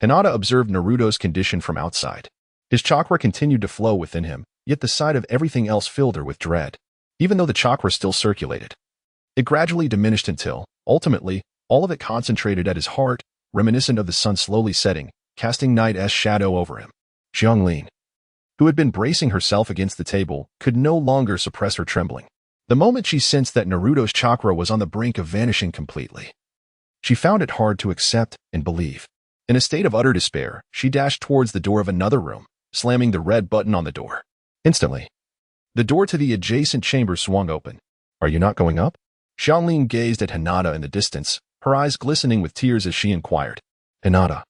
A: Hinata observed Naruto's condition from outside. His chakra continued to flow within him, yet the sight of everything else filled her with dread. Even though the chakra still circulated, it gradually diminished until, ultimately, all of it concentrated at his heart, reminiscent of the sun slowly setting, casting night-as shadow over him. Xianglin, who had been bracing herself against the table, could no longer suppress her trembling. The moment she sensed that Naruto's chakra was on the brink of vanishing completely, she found it hard to accept and believe. In a state of utter despair, she dashed towards the door of another room, slamming the red button on the door. Instantly, the door to the adjacent chamber swung open. Are you not going up? Xianglin gazed at Hinata in the distance, her eyes glistening with tears as she inquired. Hinata,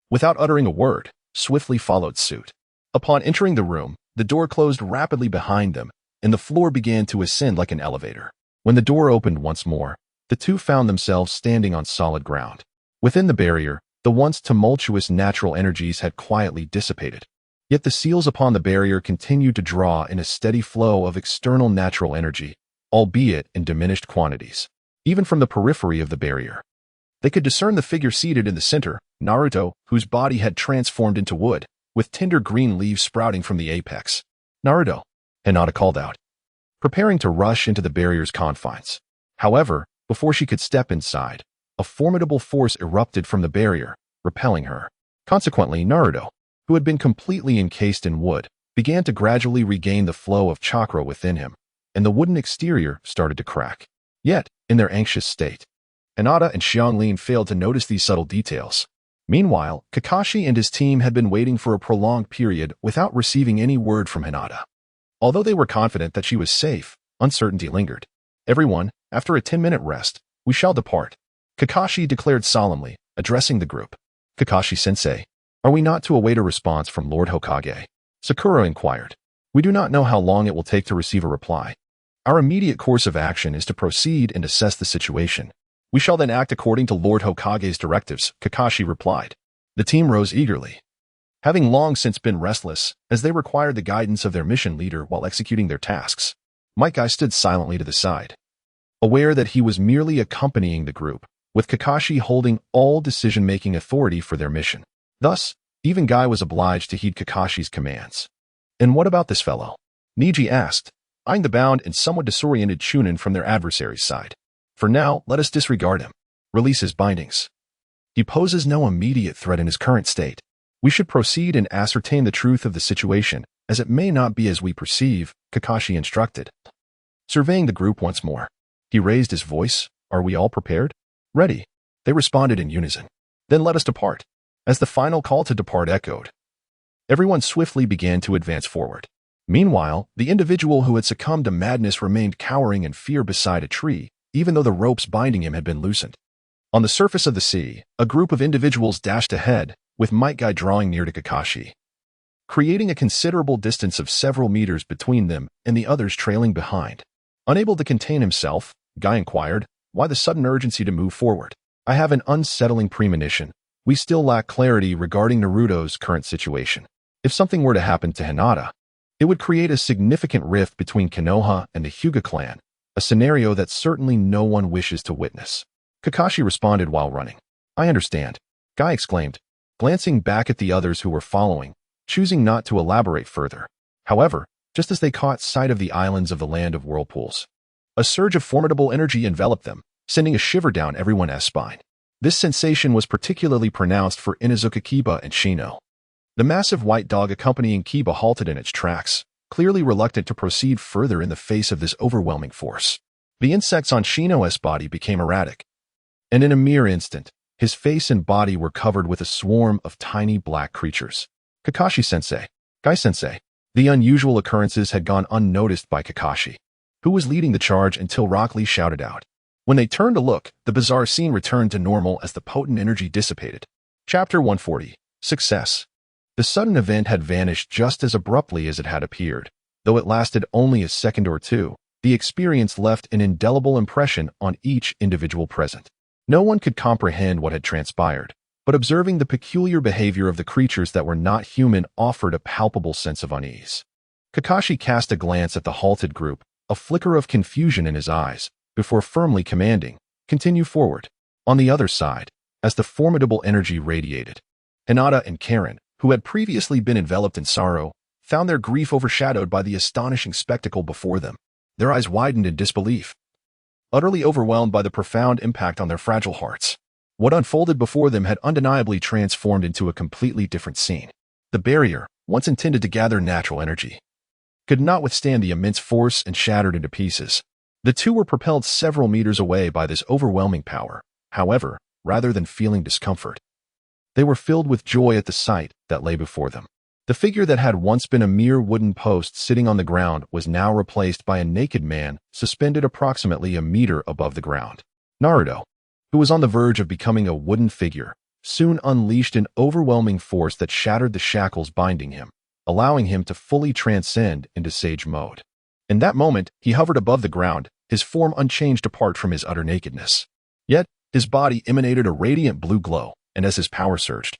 A: without uttering a word, swiftly followed suit. Upon entering the room, the door closed rapidly behind them, and the floor began to ascend like an elevator. When the door opened once more, the two found themselves standing on solid ground. Within the barrier, the once tumultuous natural energies had quietly dissipated. Yet the seals upon the barrier continued to draw in a steady flow of external natural energy, albeit in diminished quantities. Even from the periphery of the barrier, they could discern the figure seated in the center, Naruto, whose body had transformed into wood, with tender green leaves sprouting from the apex. Naruto, Hinata called out, preparing to rush into the barrier's confines. However, before she could step inside, a formidable force erupted from the barrier, repelling her. Consequently, Naruto, who had been completely encased in wood, began to gradually regain the flow of chakra within him, and the wooden exterior started to crack. Yet, in their anxious state, Hinata and Xianglin failed to notice these subtle details. Meanwhile, Kakashi and his team had been waiting for a prolonged period without receiving any word from Hinata. Although they were confident that she was safe, uncertainty lingered. Everyone, after a 10-minute rest, we shall depart, Kakashi declared solemnly, addressing the group. Kakashi-sensei, are we not to await a response from Lord Hokage? Sakura inquired. We do not know how long it will take to receive a reply. Our immediate course of action is to proceed and assess the situation. We shall then act according to Lord Hokage's directives, Kakashi replied. The team rose eagerly, having long since been restless, as they required the guidance of their mission leader while executing their tasks. Mike stood silently to the side, aware that he was merely accompanying the group, with Kakashi holding all decision-making authority for their mission. Thus, even Guy was obliged to heed Kakashi's commands. And what about this fellow? Niji asked, eyeing the bound and somewhat disoriented Chunin from their adversary's side. For now, let us disregard him. Release his bindings. He poses no immediate threat in his current state. We should proceed and ascertain the truth of the situation, as it may not be as we perceive, Kakashi instructed. Surveying the group once more, he raised his voice. Are we all prepared? Ready. They responded in unison. Then let us depart. As the final call to depart echoed, everyone swiftly began to advance forward. Meanwhile, the individual who had succumbed to madness remained cowering in fear beside a tree, even though the ropes binding him had been loosened. On the surface of the sea, a group of individuals dashed ahead, with Might Guy drawing near to Kakashi, creating a considerable distance of several meters between them and the others trailing behind. Unable to contain himself, Guy inquired, why the sudden urgency to move forward? I have an unsettling premonition. We still lack clarity regarding Naruto's current situation. If something were to happen to Hinata, it would create a significant rift between Konoha and the Hyuga clan, a scenario that certainly no one wishes to witness. Kakashi responded while running. I understand, Guy exclaimed, glancing back at the others who were following, choosing not to elaborate further. However, just as they caught sight of the islands of the land of whirlpools, a surge of formidable energy enveloped them, sending a shiver down everyone's spine. This sensation was particularly pronounced for Inuzuka Kiba and Shino. The massive white dog accompanying Kiba halted in its tracks, clearly reluctant to proceed further in the face of this overwhelming force. The insects on Shino's body became erratic, and in a mere instant, his face and body were covered with a swarm of tiny black creatures. Kakashi-sensei, Guy-sensei. The unusual occurrences had gone unnoticed by Kakashi, who was leading the charge until Rock Lee shouted out. When they turned to look, the bizarre scene returned to normal as the potent energy dissipated. Chapter 140. Success. The sudden event had vanished just as abruptly as it had appeared. Though it lasted only a second or two, the experience left an indelible impression on each individual present. No one could comprehend what had transpired, but observing the peculiar behavior of the creatures that were not human offered a palpable sense of unease. Kakashi cast a glance at the halted group, a flicker of confusion in his eyes, before firmly commanding, continue forward. On the other side, as the formidable energy radiated, Hinata and Karen, who had previously been enveloped in sorrow, found their grief overshadowed by the astonishing spectacle before them. Their eyes widened in disbelief, utterly overwhelmed by the profound impact on their fragile hearts. What unfolded before them had undeniably transformed into a completely different scene. The barrier, once intended to gather natural energy, could not withstand the immense force and shattered into pieces. The two were propelled several meters away by this overwhelming power. However, rather than feeling discomfort, they were filled with joy at the sight that lay before them. The figure that had once been a mere wooden post sitting on the ground was now replaced by a naked man suspended approximately a meter above the ground. Naruto, who was on the verge of becoming a wooden figure, soon unleashed an overwhelming force that shattered the shackles binding him, allowing him to fully transcend into sage mode. In that moment, he hovered above the ground, his form unchanged apart from his utter nakedness. Yet, his body emanated a radiant blue glow, and as his power surged,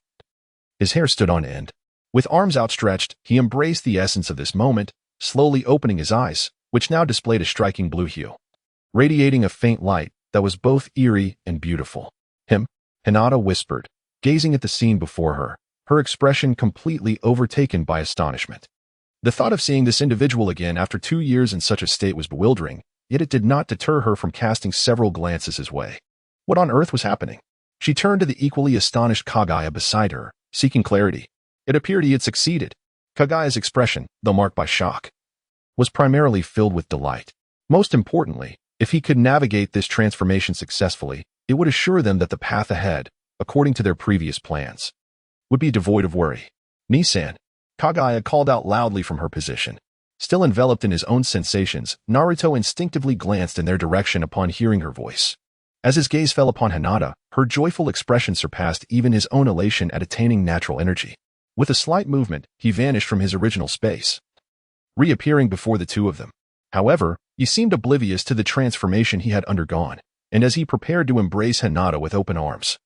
A: his hair stood on end. With arms outstretched, he embraced the essence of this moment, slowly opening his eyes, which now displayed a striking blue hue, radiating a faint light that was both eerie and beautiful. Hinata whispered, gazing at the scene before her, her expression completely overtaken by astonishment. The thought of seeing this individual again after 2 years in such a state was bewildering, yet it did not deter her from casting several glances his way. What on earth was happening? She turned to the equally astonished Kagaya beside her, seeking clarity. It appeared he had succeeded. Kagaya's expression, though marked by shock, was primarily filled with delight. Most importantly, if he could navigate this transformation successfully, it would assure them that the path ahead, according to their previous plans, would be devoid of worry. Nisan, Kagaya called out loudly from her position. Still enveloped in his own sensations, Naruto instinctively glanced in their direction upon hearing her voice. As his gaze fell upon Hinata, her joyful expression surpassed even his own elation at attaining natural energy. With a slight movement, he vanished from his original space, reappearing before the two of them. However, he seemed oblivious to the transformation he had undergone, and as he prepared to embrace Hinata with open arms,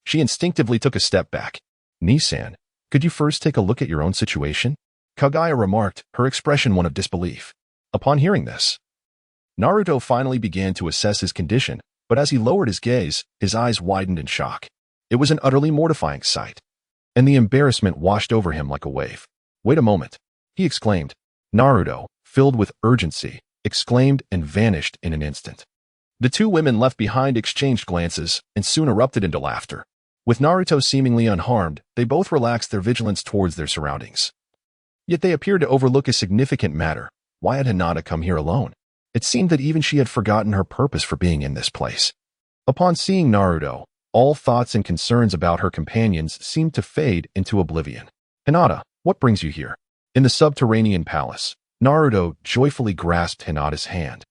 A: she instinctively took a step back. Nisan, could you first take a look at your own situation? Kagaya remarked, her expression one of disbelief. Upon hearing this, Naruto finally began to assess his condition, but as he lowered his gaze, his eyes widened in shock. It was an utterly mortifying sight, and the embarrassment washed over him like a wave. Wait a moment, he exclaimed. Naruto, filled with urgency, exclaimed and vanished in an instant. The two women left behind exchanged glances and soon erupted into laughter. With Naruto seemingly unharmed, they both relaxed their vigilance towards their surroundings. Yet they appeared to overlook a significant matter. Why had Hinata come here alone? It seemed that even she had forgotten her purpose for being in this place. Upon seeing Naruto, all thoughts and concerns about her companions seemed to fade into oblivion. Hinata, what brings you here? In the subterranean palace, Naruto joyfully grasped Hinata's hand,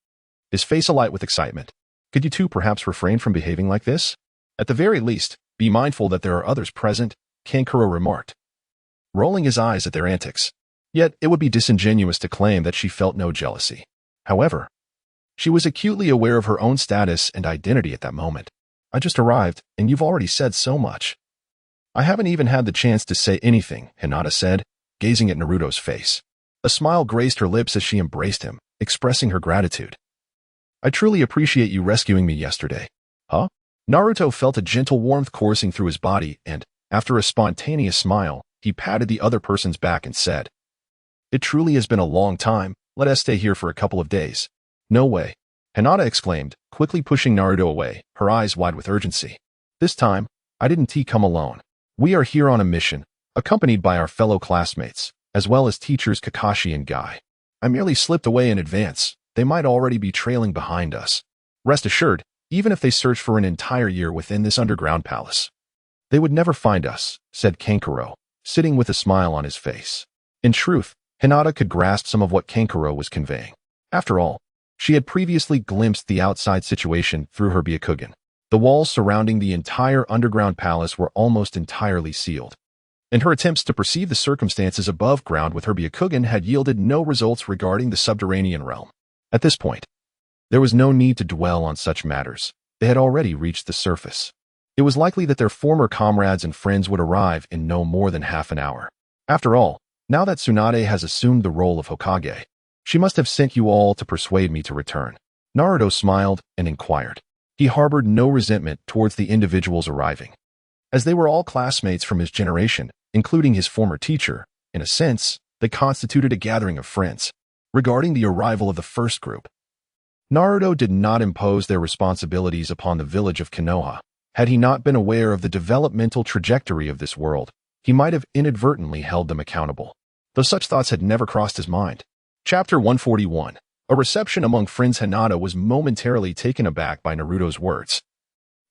A: his face alight with excitement. Could you two perhaps refrain from behaving like this? At the very least, be mindful that there are others present, Kankuro remarked, rolling his eyes at their antics. Yet it would be disingenuous to claim that she felt no jealousy. However, she was acutely aware of her own status and identity at that moment. I just arrived, and you've already said so much. I haven't even had the chance to say anything, Hinata said, gazing at Naruto's face. A smile graced her lips as she embraced him, expressing her gratitude. I truly appreciate you rescuing me yesterday. Huh? Naruto felt a gentle warmth coursing through his body, and, after a spontaneous smile, he patted the other person's back and said, It truly has been a long time. Let us stay here for a couple of days. No way. Hinata exclaimed, quickly pushing Naruto away, her eyes wide with urgency. This time, I didn't come alone. We are here on a mission, accompanied by our fellow classmates, as well as teachers Kakashi and Guy. I merely slipped away in advance. They might already be trailing behind us. Rest assured, even if they searched for an entire year within this underground palace, they would never find us, said Kankuro, sitting with a smile on his face. In truth, Hinata could grasp some of what Kankuro was conveying. After all, she had previously glimpsed the outside situation through her Byakugan. The walls surrounding the entire underground palace were almost entirely sealed, and her attempts to perceive the circumstances above ground with her Byakugan had yielded no results regarding the subterranean realm. At this point, there was no need to dwell on such matters. They had already reached the surface. It was likely that their former comrades and friends would arrive in no more than half an hour. After all, now that Tsunade has assumed the role of Hokage, she must have sent you all to persuade me to return. Naruto smiled and inquired. He harbored no resentment towards the individuals arriving, as they were all classmates from his generation, including his former teacher. In a sense, they constituted a gathering of friends. Regarding the arrival of the first group, Naruto did not impose their responsibilities upon the village of Konoha. Had he not been aware of the developmental trajectory of this world, he might have inadvertently held them accountable, though such thoughts had never crossed his mind. Chapter 141. A reception among friends. Hinata was momentarily taken aback by Naruto's words,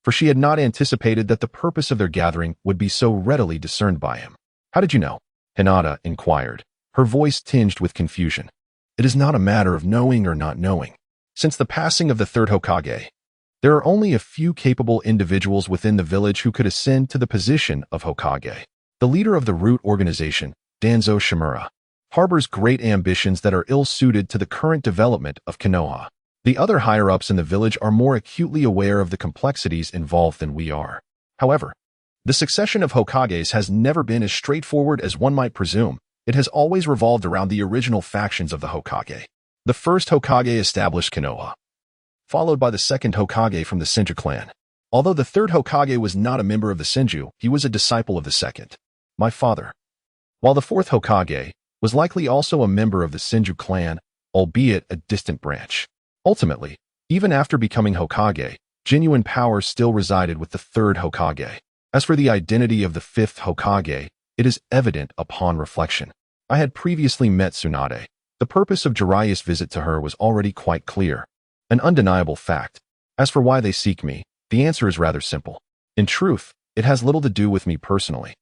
A: for she had not anticipated that the purpose of their gathering would be so readily discerned by him. How did you know? Hinata inquired, her voice tinged with confusion. It is not a matter of knowing or not knowing. Since the passing of the third Hokage, there are only a few capable individuals within the village who could ascend to the position of Hokage. The leader of the root organization, Danzo Shimura, harbors great ambitions that are ill-suited to the current development of Konoha. The other higher-ups in the village are more acutely aware of the complexities involved than we are. However, the succession of Hokages has never been as straightforward as one might presume. It has always revolved around the original factions of the Hokage. The first Hokage established Konoha, followed by the second Hokage from the Senju clan. Although the third Hokage was not a member of the Senju, he was a disciple of the second, my father. While the fourth Hokage was likely also a member of the Senju clan, albeit a distant branch. Ultimately, even after becoming Hokage, genuine power still resided with the third Hokage. As for the identity of the fifth Hokage, it is evident upon reflection. I had previously met Tsunade. The purpose of Jiraiya's visit to her was already quite clear, an undeniable fact. As for why they seek me, the answer is rather simple. In truth, it has little to do with me personally.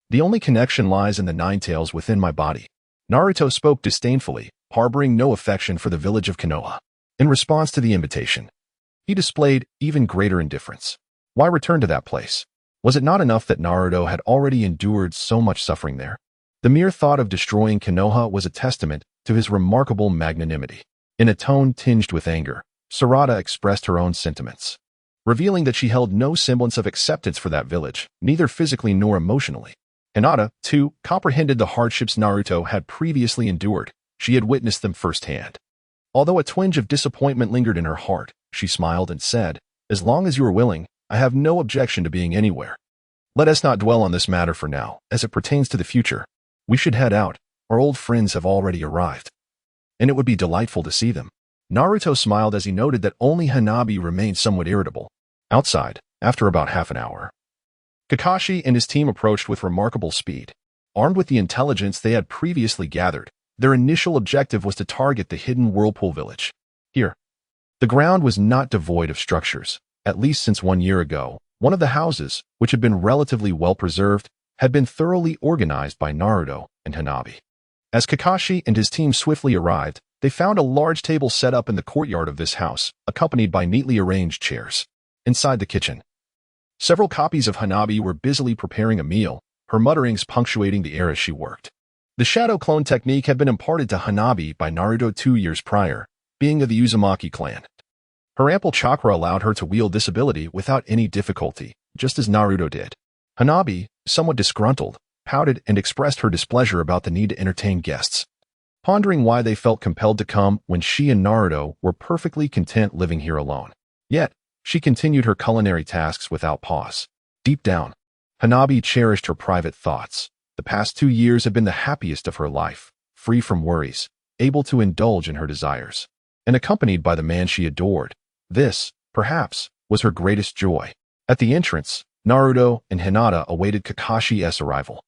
A: The only connection lies in the nine tails within my body. Naruto spoke disdainfully, harboring no affection for the village of Konoha. In response to the invitation, he displayed even greater indifference. Why return to that place? Was it not enough that Naruto had already endured so much suffering there? The mere thought of destroying Konoha was a testament to his remarkable magnanimity. In a tone tinged with anger, Sarada expressed her own sentiments, revealing that she held no semblance of acceptance for that village, neither physically nor emotionally. Hinata, too, comprehended the hardships Naruto had previously endured. She had witnessed them firsthand. Although a twinge of disappointment lingered in her heart, she smiled and said, "As long as you are willing, I have no objection to being anywhere. Let us not dwell on this matter for now, as it pertains to the future. We should head out. Our old friends have already arrived, and it would be delightful to see them." Naruto smiled as he noted that only Hanabi remained somewhat irritable. Outside, after about half an hour, Kakashi and his team approached with remarkable speed. Armed with the intelligence they had previously gathered, their initial objective was to target the hidden Whirlpool Village. Here, the ground was not devoid of structures. At least since 1 year ago, one of the houses, which had been relatively well preserved, had been thoroughly organized by Naruto and Hanabi. As Kakashi and his team swiftly arrived, they found a large table set up in the courtyard of this house, accompanied by neatly arranged chairs. Inside the kitchen, several copies of Hanabi were busily preparing a meal, her mutterings punctuating the air as she worked. The shadow clone technique had been imparted to Hanabi by Naruto 2 years prior, being of the Uzumaki clan. Her ample chakra allowed her to wield this ability without any difficulty, just as Naruto did. Hanabi, somewhat disgruntled, pouted and expressed her displeasure about the need to entertain guests, pondering why they felt compelled to come when she and Naruto were perfectly content living here alone. Yet, she continued her culinary tasks without pause. Deep down, Hanabi cherished her private thoughts. The past 2 years had been the happiest of her life, free from worries, able to indulge in her desires, and accompanied by the man she adored. This, perhaps, was her greatest joy. At the entrance, Naruto and Hinata awaited Kakashi's arrival,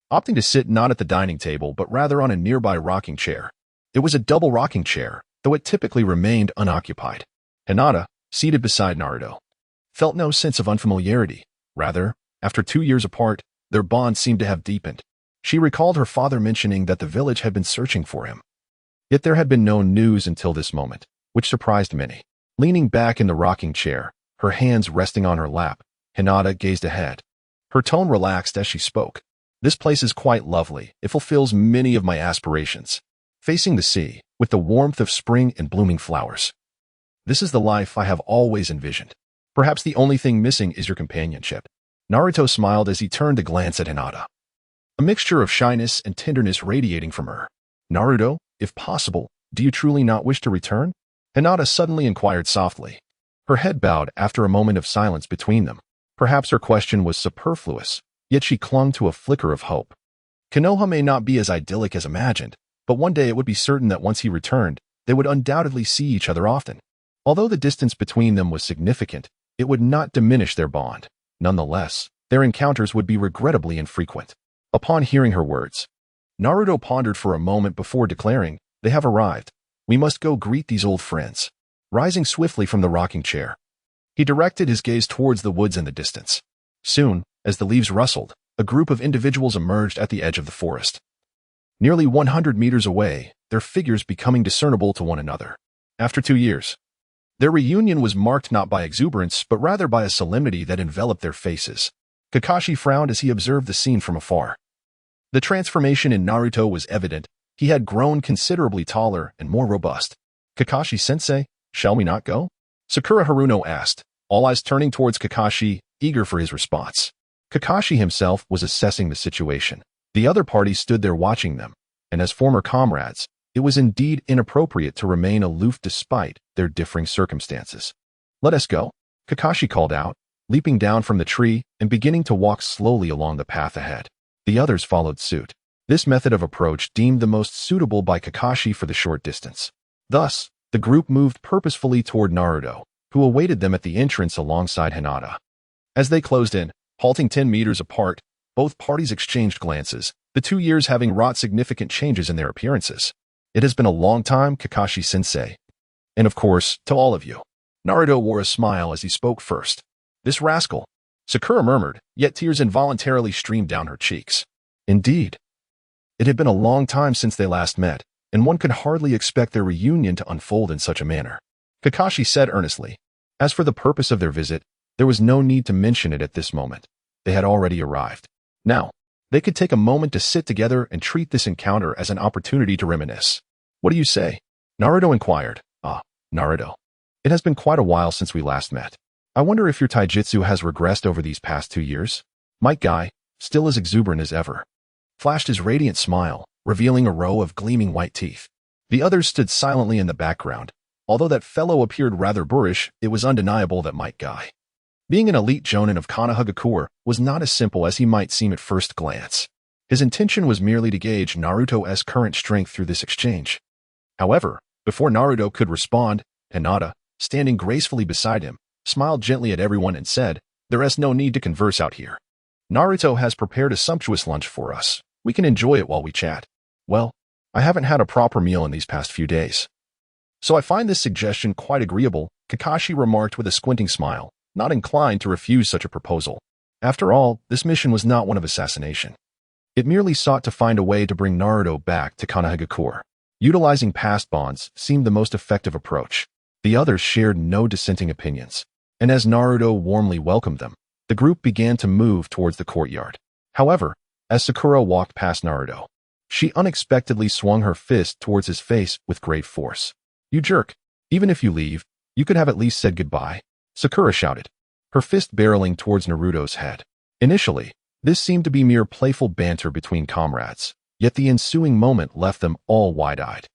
A: opting to sit not at the dining table but rather on a nearby rocking chair. It was a double rocking chair, though it typically remained unoccupied. Hinata, seated beside Naruto, felt no sense of unfamiliarity. Rather, after 2 years apart, their bond seemed to have deepened. She recalled her father mentioning that the village had been searching for him. Yet there had been no news until this moment, which surprised many. Leaning back in the rocking chair, her hands resting on her lap, Hinata gazed ahead. Her tone relaxed as she spoke. This place is quite lovely. It fulfills many of my aspirations. Facing the sea, with the warmth of spring and blooming flowers. This is the life I have always envisioned. Perhaps the only thing missing is your companionship. Naruto smiled as he turned to glance at Hinata. A mixture of shyness and tenderness radiating from her. Naruto, if possible, do you truly not wish to return? Hinata suddenly inquired softly. Her head bowed after a moment of silence between them. Perhaps her question was superfluous, yet she clung to a flicker of hope. Konoha may not be as idyllic as imagined, but one day it would be certain that once he returned, they would undoubtedly see each other often. Although the distance between them was significant, it would not diminish their bond. Nonetheless, their encounters would be regrettably infrequent. Upon hearing her words, Naruto pondered for a moment before declaring, "They have arrived. We must go greet these old friends." Rising swiftly from the rocking chair, he directed his gaze towards the woods in the distance. Soon, as the leaves rustled, a group of individuals emerged at the edge of the forest. Nearly 100 meters away, their figures becoming discernible to one another. After 2 years, their reunion was marked not by exuberance, but rather by a solemnity that enveloped their faces. Kakashi frowned as he observed the scene from afar. The transformation in Naruto was evident. He had grown considerably taller and more robust. "Kakashi-sensei, shall we not go?" Sakura Haruno asked, all eyes turning towards Kakashi, eager for his response. Kakashi himself was assessing the situation. The other party stood there watching them, and as former comrades, it was indeed inappropriate to remain aloof despite their differing circumstances. "Let us go," Kakashi called out, leaping down from the tree and beginning to walk slowly along the path ahead. The others followed suit. This method of approach deemed the most suitable by Kakashi for the short distance. Thus, the group moved purposefully toward Naruto, who awaited them at the entrance alongside Hinata. As they closed in, halting 10 meters apart, both parties exchanged glances, the 2 years having wrought significant changes in their appearances. "It has been a long time, Kakashi-sensei. And of course, to all of you." Naruto wore a smile as he spoke first. "This rascal," Sakura murmured, yet tears involuntarily streamed down her cheeks. Indeed, it had been a long time since they last met, and one could hardly expect their reunion to unfold in such a manner. Kakashi said earnestly. As for the purpose of their visit, there was no need to mention it at this moment. They had already arrived. Now, they could take a moment to sit together and treat this encounter as an opportunity to reminisce. "What do you say?" Naruto inquired. "Ah, Naruto. It has been quite a while since we last met. I wonder if your taijutsu has regressed over these past 2 years?" Might Guy, still as exuberant as ever, flashed his radiant smile, revealing a row of gleaming white teeth. The others stood silently in the background. Although that fellow appeared rather boorish, it was undeniable that Might Guy, being an elite jonin of Konoha, was not as simple as he might seem at first glance. His intention was merely to gauge Naruto's current strength through this exchange. However, before Naruto could respond, Hinata, standing gracefully beside him, smiled gently at everyone and said, "There is no need to converse out here. Naruto has prepared a sumptuous lunch for us. We can enjoy it while we chat. Well, I haven't had a proper meal in these past few days. So I find this suggestion quite agreeable, Kakashi remarked with a squinting smile, not inclined to refuse such a proposal. After all, this mission was not one of assassination. It merely sought to find a way to bring Naruto back to Konoha. Utilizing past bonds seemed the most effective approach. The others shared no dissenting opinions, and as Naruto warmly welcomed them, the group began to move towards the courtyard. However, as Sakura walked past Naruto, she unexpectedly swung her fist towards his face with great force. "You jerk! Even if you leave, you could have at least said goodbye," Sakura shouted, her fist barreling towards Naruto's head. Initially, this seemed to be mere playful banter between comrades, yet the ensuing moment left them all wide-eyed.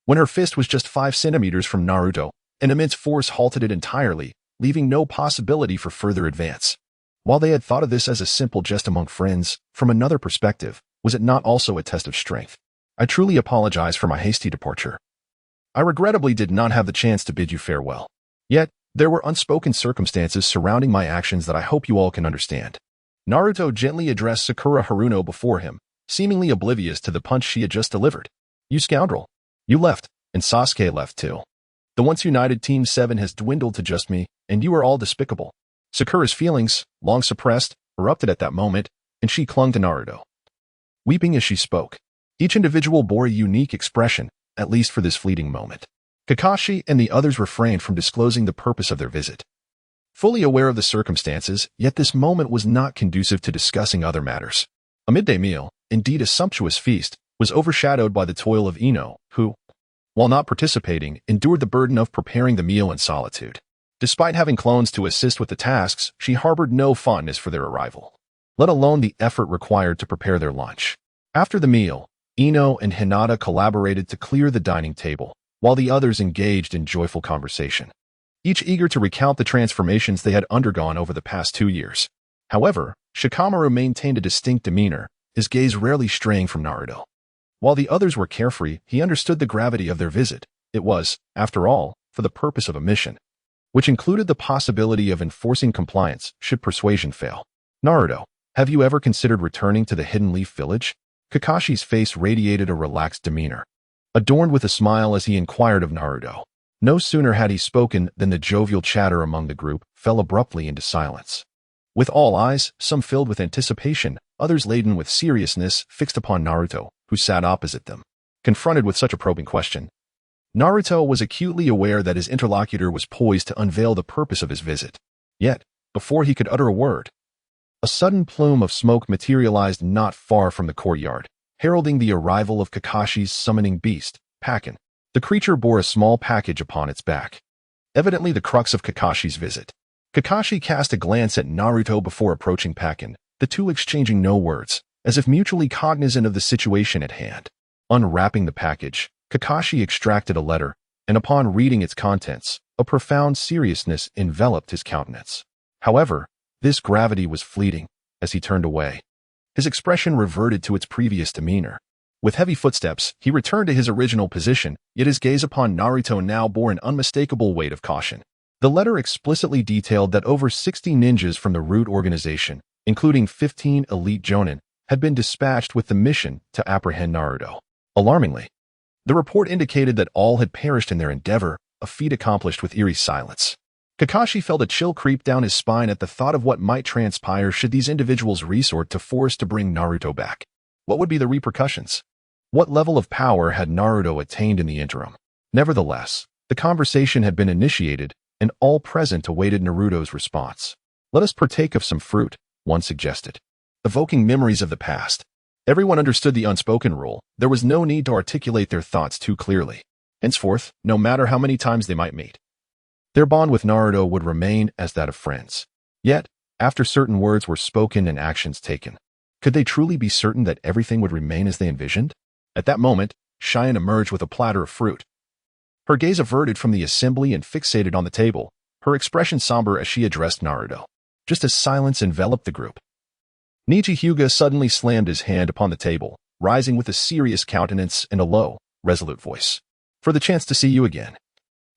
A: When her fist was just 5 centimeters from Naruto, an immense force halted it entirely, leaving no possibility for further advance. While they had thought of this as a simple jest among friends, from another perspective, was it not also a test of strength? "I truly apologize for my hasty departure. I regrettably did not have the chance to bid you farewell. Yet, there were unspoken circumstances surrounding my actions that I hope you all can understand." Naruto gently addressed Sakura Haruno before him, seemingly oblivious to the punch she had just delivered. "You scoundrel. You left, and Sasuke left too. The once united Team 7 has dwindled to just me, and you are all despicable." Sakura's feelings, long suppressed, erupted at that moment, and she clung to Naruto, weeping as she spoke. Each individual bore a unique expression, at least for this fleeting moment. Kakashi and the others refrained from disclosing the purpose of their visit. Fully aware of the circumstances, yet this moment was not conducive to discussing other matters. A midday meal, indeed a sumptuous feast, was overshadowed by the toil of Ino, who, while not participating, endured the burden of preparing the meal in solitude. Despite having clones to assist with the tasks, she harbored no fondness for their arrival, let alone the effort required to prepare their lunch. After the meal, Ino and Hinata collaborated to clear the dining table, while the others engaged in joyful conversation, each eager to recount the transformations they had undergone over the past 2 years. However, Shikamaru maintained a distinct demeanor, his gaze rarely straying from Naruto. While the others were carefree, he understood the gravity of their visit. It was, after all, for the purpose of a mission, which included the possibility of enforcing compliance should persuasion fail. "Naruto, have you ever considered returning to the Hidden Leaf Village?" Kakashi's face radiated a relaxed demeanor, adorned with a smile as he inquired of Naruto. No sooner had he spoken than the jovial chatter among the group fell abruptly into silence. With all eyes, some filled with anticipation, others laden with seriousness, fixed upon Naruto, who sat opposite them. Confronted with such a probing question, Naruto was acutely aware that his interlocutor was poised to unveil the purpose of his visit. Yet, before he could utter a word, a sudden plume of smoke materialized not far from the courtyard, heralding the arrival of Kakashi's summoning beast, Pakken. The creature bore a small package upon its back, evidently the crux of Kakashi's visit. Kakashi cast a glance at Naruto before approaching Pakken, the two exchanging no words, as if mutually cognizant of the situation at hand. Unwrapping the package, Kakashi extracted a letter, and upon reading its contents, a profound seriousness enveloped his countenance. However, this gravity was fleeting. As he turned away, his expression reverted to its previous demeanor. With heavy footsteps, he returned to his original position, yet his gaze upon Naruto now bore an unmistakable weight of caution. The letter explicitly detailed that over 60 ninjas from the Root organization, including 15 elite Jonin, had been dispatched with the mission to apprehend Naruto. Alarmingly, the report indicated that all had perished in their endeavor, a feat accomplished with eerie silence. Kakashi felt a chill creep down his spine at the thought of what might transpire should these individuals resort to force to bring Naruto back. What would be the repercussions? What level of power had Naruto attained in the interim? Nevertheless, the conversation had been initiated, and all present awaited Naruto's response. "Let us partake of some fruit," one suggested, evoking memories of the past. Everyone understood the unspoken rule. There was no need to articulate their thoughts too clearly. Henceforth, no matter how many times they might meet, their bond with Naruto would remain as that of friends. Yet, after certain words were spoken and actions taken, could they truly be certain that everything would remain as they envisioned? At that moment, Cheyenne emerged with a platter of fruit. Her gaze averted from the assembly and fixated on the table, her expression somber as she addressed Naruto, just as silence enveloped the group. Nichi Hyuga suddenly slammed his hand upon the table, rising with a serious countenance and a low, resolute voice. "For the chance to see you again.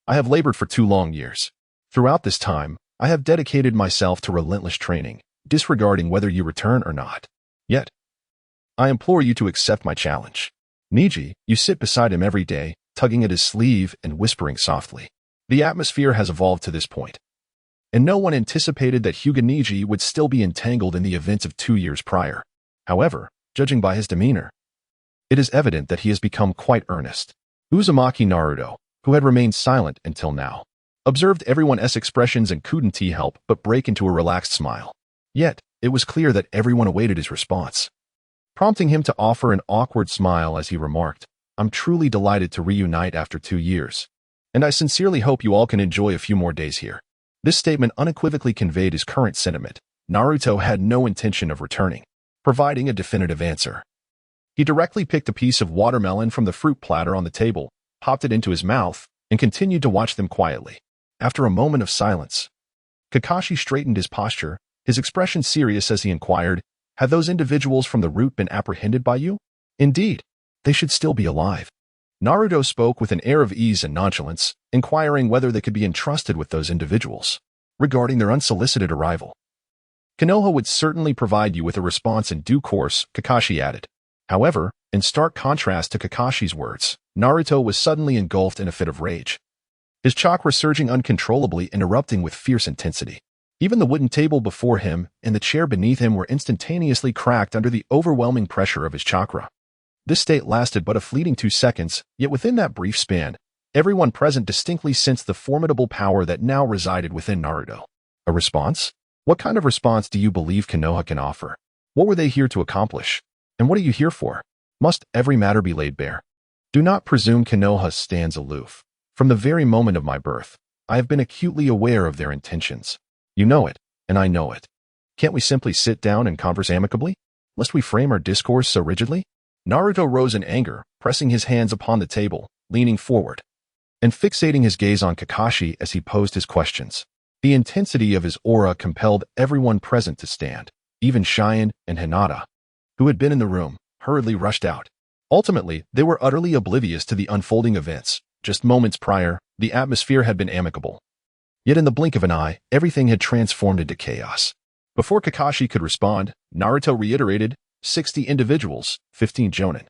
A: I have labored for 2 long years. Throughout this time, I have dedicated myself to relentless training, disregarding whether you return or not. Yet, I implore you to accept my challenge. Niji, you sit beside him every day, tugging at his sleeve and whispering softly. The atmosphere has evolved to this point, and no one anticipated that Hyuga Niji would still be entangled in the events of 2 years prior. However, judging by his demeanor, it is evident that he has become quite earnest. Uzumaki Naruto, who had remained silent until now, observed everyone's expressions and couldn't help but break into a relaxed smile. Yet, it was clear that everyone awaited his response, prompting him to offer an awkward smile as he remarked, I'm truly delighted to reunite after 2 years, and I sincerely hope you all can enjoy a few more days here. This statement unequivocally conveyed his current sentiment. Naruto had no intention of returning, providing a definitive answer. He directly picked a piece of watermelon from the fruit platter on the table, popped it into his mouth, and continued to watch them quietly. After a moment of silence, Kakashi straightened his posture, his expression serious as he inquired, Have those individuals from the root been apprehended by you? Indeed, they should still be alive. Naruto spoke with an air of ease and nonchalance, inquiring whether they could be entrusted with those individuals. Regarding their unsolicited arrival, Konoha would certainly provide you with a response in due course, Kakashi added. However, in stark contrast to Kakashi's words, Naruto was suddenly engulfed in a fit of rage, his chakra surging uncontrollably and erupting with fierce intensity. Even the wooden table before him and the chair beneath him were instantaneously cracked under the overwhelming pressure of his chakra. This state lasted but a fleeting 2 seconds, yet within that brief span, everyone present distinctly sensed the formidable power that now resided within Naruto. A response? What kind of response do you believe Konoha can offer? What were they here to accomplish? And what are you here for? Must every matter be laid bare? Do not presume Konoha stands aloof. From the very moment of my birth, I have been acutely aware of their intentions. You know it, and I know it. Can't we simply sit down and converse amicably? Must we frame our discourse so rigidly? Naruto rose in anger, pressing his hands upon the table, leaning forward, and fixating his gaze on Kakashi as he posed his questions. The intensity of his aura compelled everyone present to stand. Even Cheyenne and Hinata, who had been in the room, hurriedly rushed out. Ultimately, they were utterly oblivious to the unfolding events. Just moments prior, the atmosphere had been amicable. Yet in the blink of an eye, everything had transformed into chaos. Before Kakashi could respond, Naruto reiterated, 60 individuals, 15 jonin.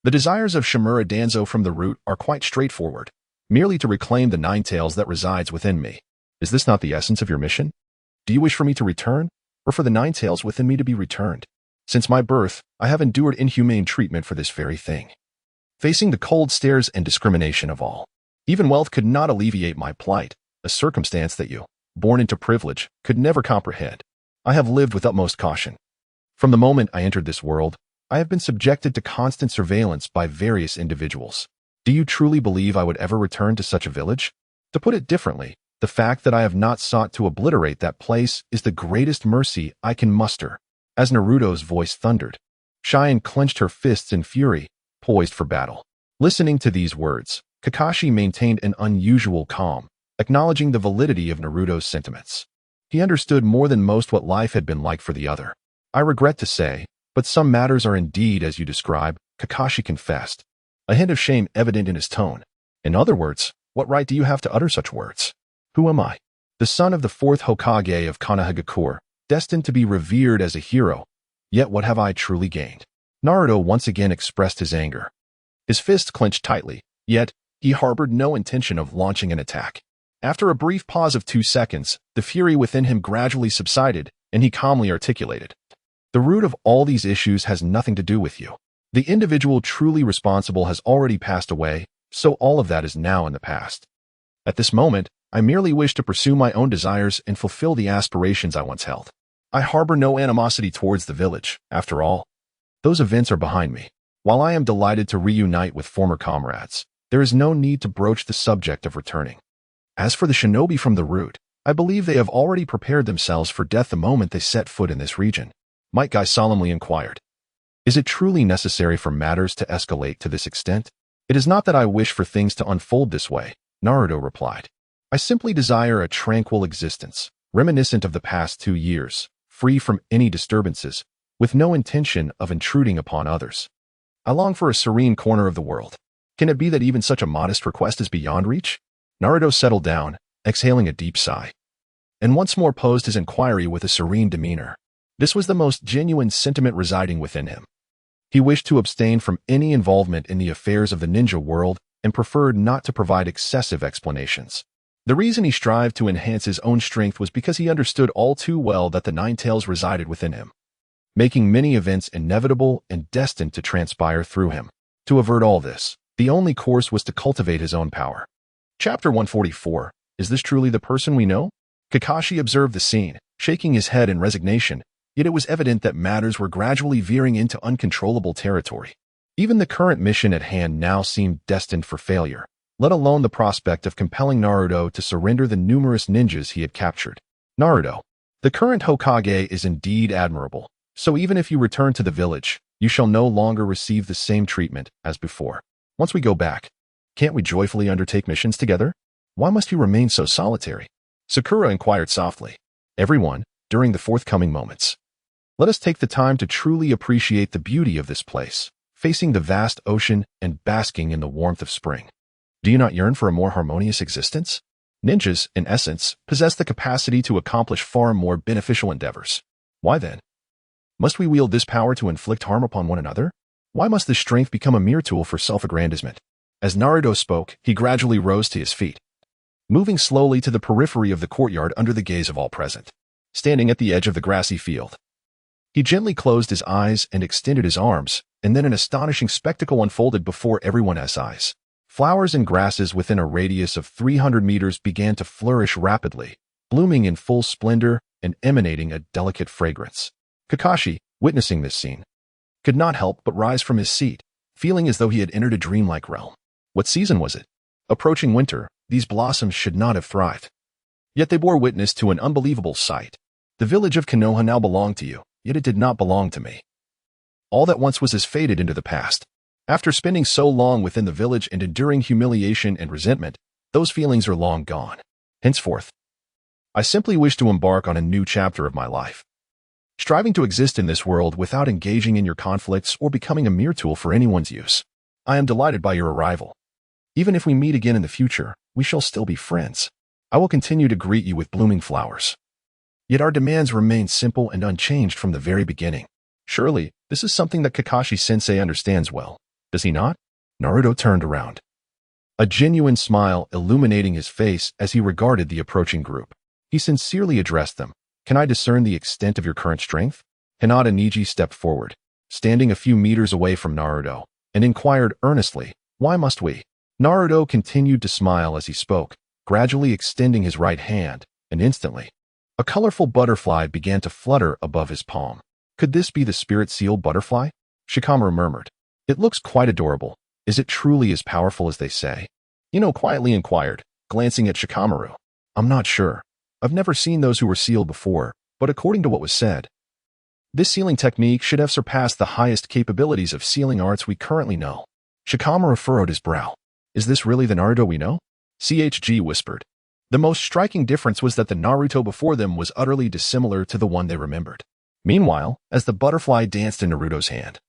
A: The desires of Shimura Danzo from the root are quite straightforward, merely to reclaim the 9 tails that resides within me. Is this not the essence of your mission? Do you wish for me to return, or for the 9 tails within me to be returned? Since my birth, I have endured inhumane treatment for this very thing, facing the cold stares and discrimination of all. Even wealth could not alleviate my plight, a circumstance that you, born into privilege, could never comprehend. I have lived with utmost caution. From the moment I entered this world, I have been subjected to constant surveillance by various individuals. Do you truly believe I would ever return to such a village? To put it differently, the fact that I have not sought to obliterate that place is the greatest mercy I can muster. As Naruto's voice thundered, Cheyenne clenched her fists in fury, poised for battle. Listening to these words, Kakashi maintained an unusual calm, acknowledging the validity of Naruto's sentiments. He understood more than most what life had been like for the other. I regret to say, but some matters are indeed as you describe, Kakashi confessed, a hint of shame evident in his tone. In other words, what right do you have to utter such words? Who am I? The son of the 4th Hokage of Konoha, destined to be revered as a hero. Yet what have I truly gained? Naruto once again expressed his anger. His fist clenched tightly, yet he harbored no intention of launching an attack. After a brief pause of 2 seconds, the fury within him gradually subsided, and he calmly articulated, the root of all these issues has nothing to do with you. The individual truly responsible has already passed away, so all of that is now in the past. At this moment, I merely wish to pursue my own desires and fulfill the aspirations I once held. I harbor no animosity towards the village, after all. Those events are behind me. While I am delighted to reunite with former comrades, there is no need to broach the subject of returning. As for the shinobi from the root, I believe they have already prepared themselves for death the moment they set foot in this region. Might Guy solemnly inquired. Is it truly necessary for matters to escalate to this extent? It is not that I wish for things to unfold this way, Naruto replied. I simply desire a tranquil existence, reminiscent of the past 2 years, free from any disturbances, with no intention of intruding upon others. I long for a serene corner of the world. Can it be that even such a modest request is beyond reach? Naruto settled down, exhaling a deep sigh, and once more posed his inquiry with a serene demeanor. This was the most genuine sentiment residing within him. He wished to abstain from any involvement in the affairs of the ninja world and preferred not to provide excessive explanations. The reason he strived to enhance his own strength was because he understood all too well that the Nine Tails resided within him, making many events inevitable and destined to transpire through him. To avert all this, the only course was to cultivate his own power. Chapter 144. Is this truly the person we know? Kakashi observed the scene, shaking his head in resignation, yet it was evident that matters were gradually veering into uncontrollable territory. Even the current mission at hand now seemed destined for failure, let alone the prospect of compelling Naruto to surrender the numerous ninjas he had captured. Naruto, the current Hokage is indeed admirable, so even if you return to the village, you shall no longer receive the same treatment as before. Once we go back, can't we joyfully undertake missions together? Why must you remain so solitary? Sakura inquired softly. Everyone, during the forthcoming moments, let us take the time to truly appreciate the beauty of this place, facing the vast ocean and basking in the warmth of spring. Do you not yearn for a more harmonious existence? Ninjas, in essence, possess the capacity to accomplish far more beneficial endeavors. Why then? Must we wield this power to inflict harm upon one another? Why must this strength become a mere tool for self-aggrandizement? As Naruto spoke, he gradually rose to his feet, moving slowly to the periphery of the courtyard under the gaze of all present. Standing at the edge of the grassy field, he gently closed his eyes and extended his arms, and then an astonishing spectacle unfolded before everyone's eyes. Flowers and grasses within a radius of 300 meters began to flourish rapidly, blooming in full splendor and emanating a delicate fragrance. Kakashi, witnessing this scene, could not help but rise from his seat, feeling as though he had entered a dreamlike realm. What season was it? Approaching winter, these blossoms should not have thrived. Yet they bore witness to an unbelievable sight. The village of Konoha now belonged to you, yet it did not belong to me. All that once was has faded into the past. After spending so long within the village and enduring humiliation and resentment, those feelings are long gone. Henceforth, I simply wish to embark on a new chapter of my life, striving to exist in this world without engaging in your conflicts or becoming a mere tool for anyone's use. I am delighted by your arrival. Even if we meet again in the future, we shall still be friends. I will continue to greet you with blooming flowers. Yet our demands remain simple and unchanged from the very beginning. Surely, this is something that Kakashi-sensei understands well, does he not? Naruto turned around, a genuine smile illuminating his face as he regarded the approaching group. He sincerely addressed them. Can I discern the extent of your current strength? Hinata Niji stepped forward, standing a few meters away from Naruto, and inquired earnestly, why must we? Naruto continued to smile as he spoke, gradually extending his right hand, and instantly, a colorful butterfly began to flutter above his palm. Could this be the spirit seal butterfly? Shikamaru murmured. It looks quite adorable. Is it truly as powerful as they say? Ino quietly inquired, glancing at Shikamaru. I'm not sure. I've never seen those who were sealed before, but according to what was said, this sealing technique should have surpassed the highest capabilities of sealing arts we currently know. Shikamaru furrowed his brow. Is this really the Naruto we know? CHG whispered. The most striking difference was that the Naruto before them was utterly dissimilar to the one they remembered. Meanwhile, as the butterfly danced in Naruto's hand,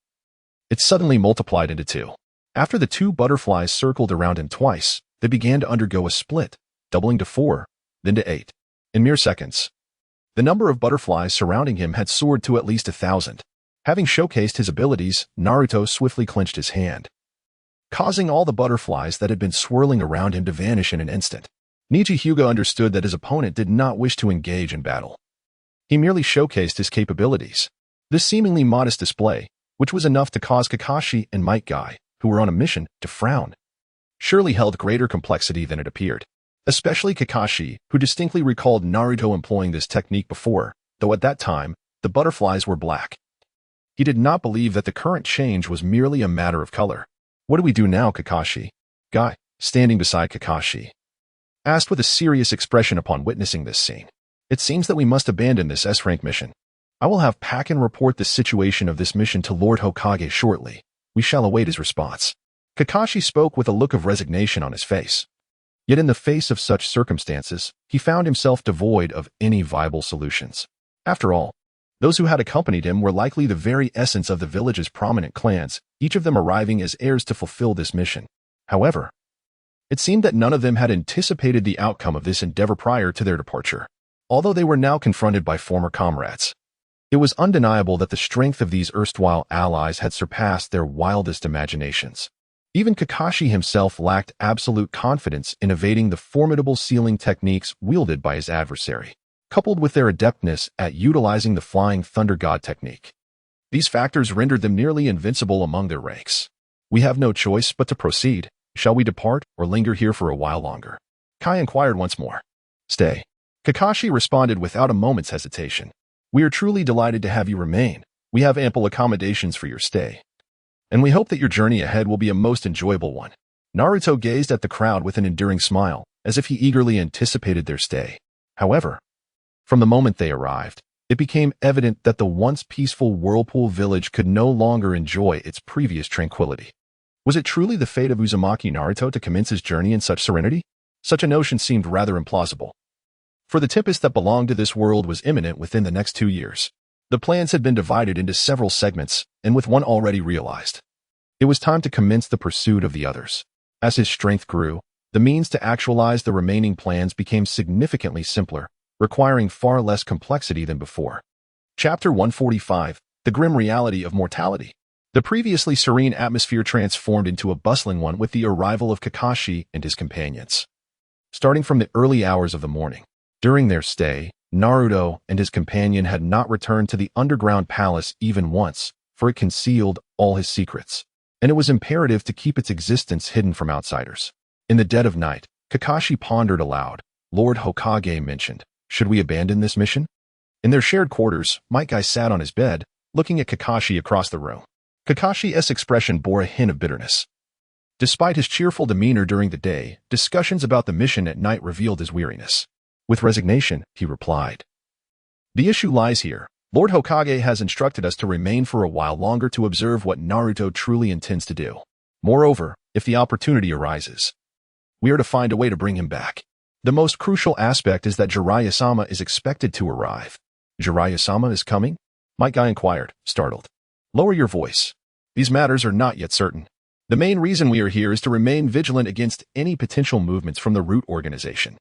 A: it suddenly multiplied into two. After the two butterflies circled around him twice, they began to undergo a split, doubling to 4, then to 8. In mere seconds, the number of butterflies surrounding him had soared to at least 1,000. Having showcased his abilities, Naruto swiftly clenched his hand, causing all the butterflies that had been swirling around him to vanish in an instant. Niji Hyuga understood that his opponent did not wish to engage in battle. He merely showcased his capabilities. This seemingly modest display, which was enough to cause Kakashi and Might Guy, who were on a mission, to frown, surely held greater complexity than it appeared. Especially Kakashi, who distinctly recalled Naruto employing this technique before, though at that time, the butterflies were black. He did not believe that the current change was merely a matter of color. What do we do now, Kakashi? Guy, standing beside Kakashi, asked with a serious expression upon witnessing this scene. It seems that we must abandon this S-rank mission. I will have Pakken report the situation of this mission to Lord Hokage shortly. We shall await his response. Kakashi spoke with a look of resignation on his face. Yet in the face of such circumstances, he found himself devoid of any viable solutions. After all, those who had accompanied him were likely the very essence of the village's prominent clans, each of them arriving as heirs to fulfill this mission. However, it seemed that none of them had anticipated the outcome of this endeavor prior to their departure. Although they were now confronted by former comrades, It was undeniable that the strength of these erstwhile allies had surpassed their wildest imaginations. Even Kakashi himself lacked absolute confidence in evading the formidable sealing techniques wielded by his adversary, coupled with their adeptness at utilizing the Flying Thunder God technique. These factors rendered them nearly invincible among their ranks. "We have no choice but to proceed. Shall we depart or linger here for a while longer?" Kai inquired once more. "Stay." Kakashi responded without a moment's hesitation. "We are truly delighted to have you remain. We have ample accommodations for your stay, and we hope that your journey ahead will be a most enjoyable one." Naruto gazed at the crowd with an endearing smile, as if he eagerly anticipated their stay. However, from the moment they arrived, it became evident that the once peaceful Whirlpool Village could no longer enjoy its previous tranquility. Was it truly the fate of Uzumaki Naruto to commence his journey in such serenity? Such a notion seemed rather implausible, for the tempest that belonged to this world was imminent within the next 2 years. The plans had been divided into several segments, and with one already realized, it was time to commence the pursuit of the others. As his strength grew, the means to actualize the remaining plans became significantly simpler, requiring far less complexity than before. Chapter 145, The Grim Reality of Mortality. The previously serene atmosphere transformed into a bustling one with the arrival of Kakashi and his companions. Starting from the early hours of the morning, during their stay, Naruto and his companion had not returned to the underground palace even once, for it concealed all his secrets, and it was imperative to keep its existence hidden from outsiders. In the dead of night, Kakashi pondered aloud. Lord Hokage mentioned, "Should we abandon this mission?" In their shared quarters, Might Guy sat on his bed, looking at Kakashi across the room. Kakashi's expression bore a hint of bitterness. Despite his cheerful demeanor during the day, discussions about the mission at night revealed his weariness. With resignation, he replied, "The issue lies here. Lord Hokage has instructed us to remain for a while longer to observe what Naruto truly intends to do. Moreover, if the opportunity arises, we are to find a way to bring him back. The most crucial aspect is that Jiraiya-sama is expected to arrive." "Jiraiya-sama is coming?" Might Guy inquired, startled. "Lower your voice. These matters are not yet certain. The main reason we are here is to remain vigilant against any potential movements from the root organization.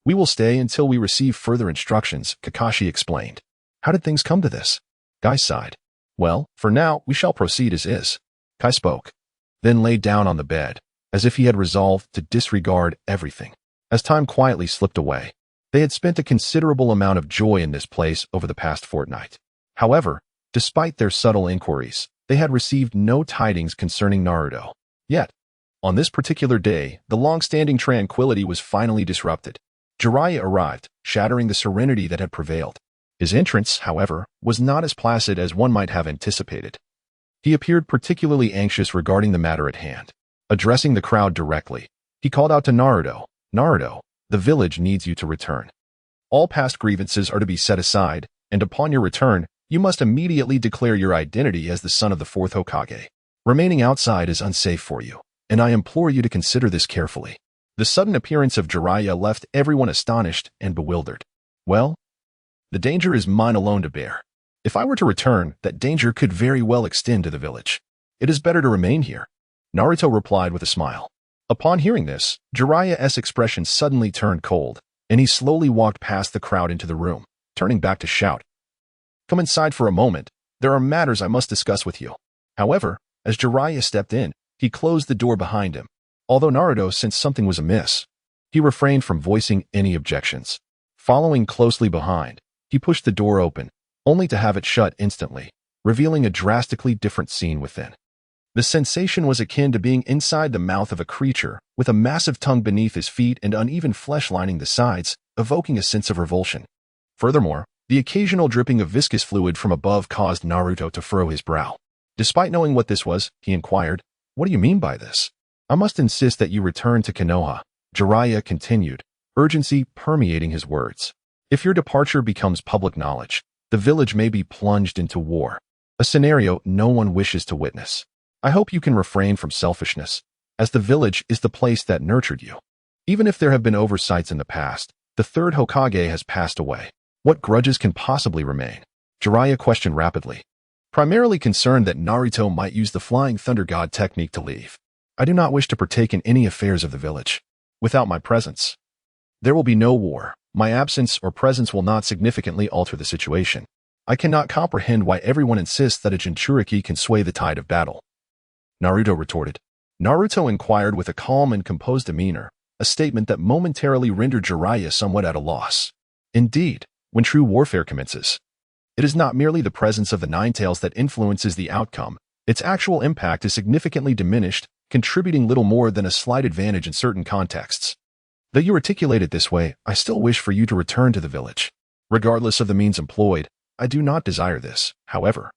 A: We will stay until we receive further instructions," Kakashi explained. "How did things come to this?" Guy sighed. "Well, for now, we shall proceed as is." Kai spoke, then lay down on the bed, as if he had resolved to disregard everything. As time quietly slipped away, they had spent a considerable amount of joy in this place over the past fortnight. However, despite their subtle inquiries, they had received no tidings concerning Naruto. Yet, on this particular day, the long-standing tranquility was finally disrupted. Jiraiya arrived, shattering the serenity that had prevailed. His entrance, however, was not as placid as one might have anticipated. He appeared particularly anxious regarding the matter at hand. Addressing the crowd directly, he called out to Naruto, "Naruto, the village needs you to return. All past grievances are to be set aside, and upon your return, you must immediately declare your identity as the son of the fourth Hokage. Remaining outside is unsafe for you, and I implore you to consider this carefully." The sudden appearance of Jiraiya left everyone astonished and bewildered. "Well, the danger is mine alone to bear. If I were to return, that danger could very well extend to the village. It is better to remain here," Naruto replied with a smile. Upon hearing this, Jiraiya's expression suddenly turned cold, and he slowly walked past the crowd into the room, turning back to shout, "Come inside for a moment. There are matters I must discuss with you." However, as Jiraiya stepped in, he closed the door behind him. Although Naruto sensed something was amiss, he refrained from voicing any objections. Following closely behind, he pushed the door open, only to have it shut instantly, revealing a drastically different scene within. The sensation was akin to being inside the mouth of a creature, with a massive tongue beneath his feet and uneven flesh lining the sides, evoking a sense of revulsion. Furthermore, the occasional dripping of viscous fluid from above caused Naruto to furrow his brow. Despite knowing what this was, he inquired, "What do you mean by this?" "I must insist that you return to Konoha," Jiraiya continued, urgency permeating his words. "If your departure becomes public knowledge, the village may be plunged into war, a scenario no one wishes to witness. I hope you can refrain from selfishness, as the village is the place that nurtured you. Even if there have been oversights in the past, the third Hokage has passed away. What grudges can possibly remain?" Jiraiya questioned rapidly, primarily concerned that Naruto might use the Flying Thunder God technique to leave. "I do not wish to partake in any affairs of the village. Without my presence, there will be no war. My absence or presence will not significantly alter the situation." I cannot comprehend why everyone insists that a Jinchuriki can sway the tide of battle. Naruto retorted. Naruto inquired with a calm and composed demeanor, a statement that momentarily rendered Jiraiya somewhat at a loss. Indeed, when true warfare commences, it is not merely the presence of the Nine Tails that influences the outcome. Its actual impact is significantly diminished, contributing little more than a slight advantage in certain contexts. Though you articulate it this way, I still wish for you to return to the village. Regardless of the means employed, I do not desire this, however.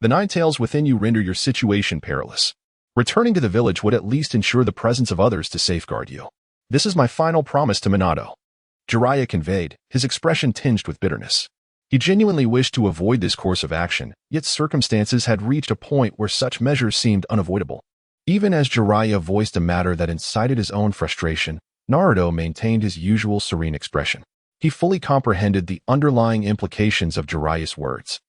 A: The Nine Tails within you render your situation perilous. Returning to the village would at least ensure the presence of others to safeguard you. This is my final promise to Minato. Jiraiya conveyed, his expression tinged with bitterness. He genuinely wished to avoid this course of action, yet circumstances had reached a point where such measures seemed unavoidable. Even as Jiraiya voiced a matter that incited his own frustration, Naruto maintained his usual serene expression. He fully comprehended the underlying implications of Jiraiya's words.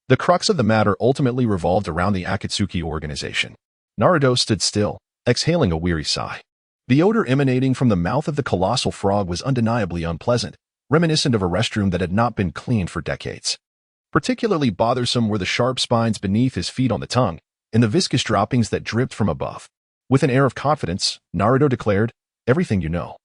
A: The crux of the matter ultimately revolved around the Akatsuki organization. Naruto stood still, exhaling a weary sigh. The odor emanating from the mouth of the colossal frog was undeniably unpleasant, reminiscent of a restroom that had not been cleaned for decades. Particularly bothersome were the sharp spines beneath his feet on the tongue, and the viscous droppings that dripped from above. With an air of confidence, Naruto declared, "Everything you know,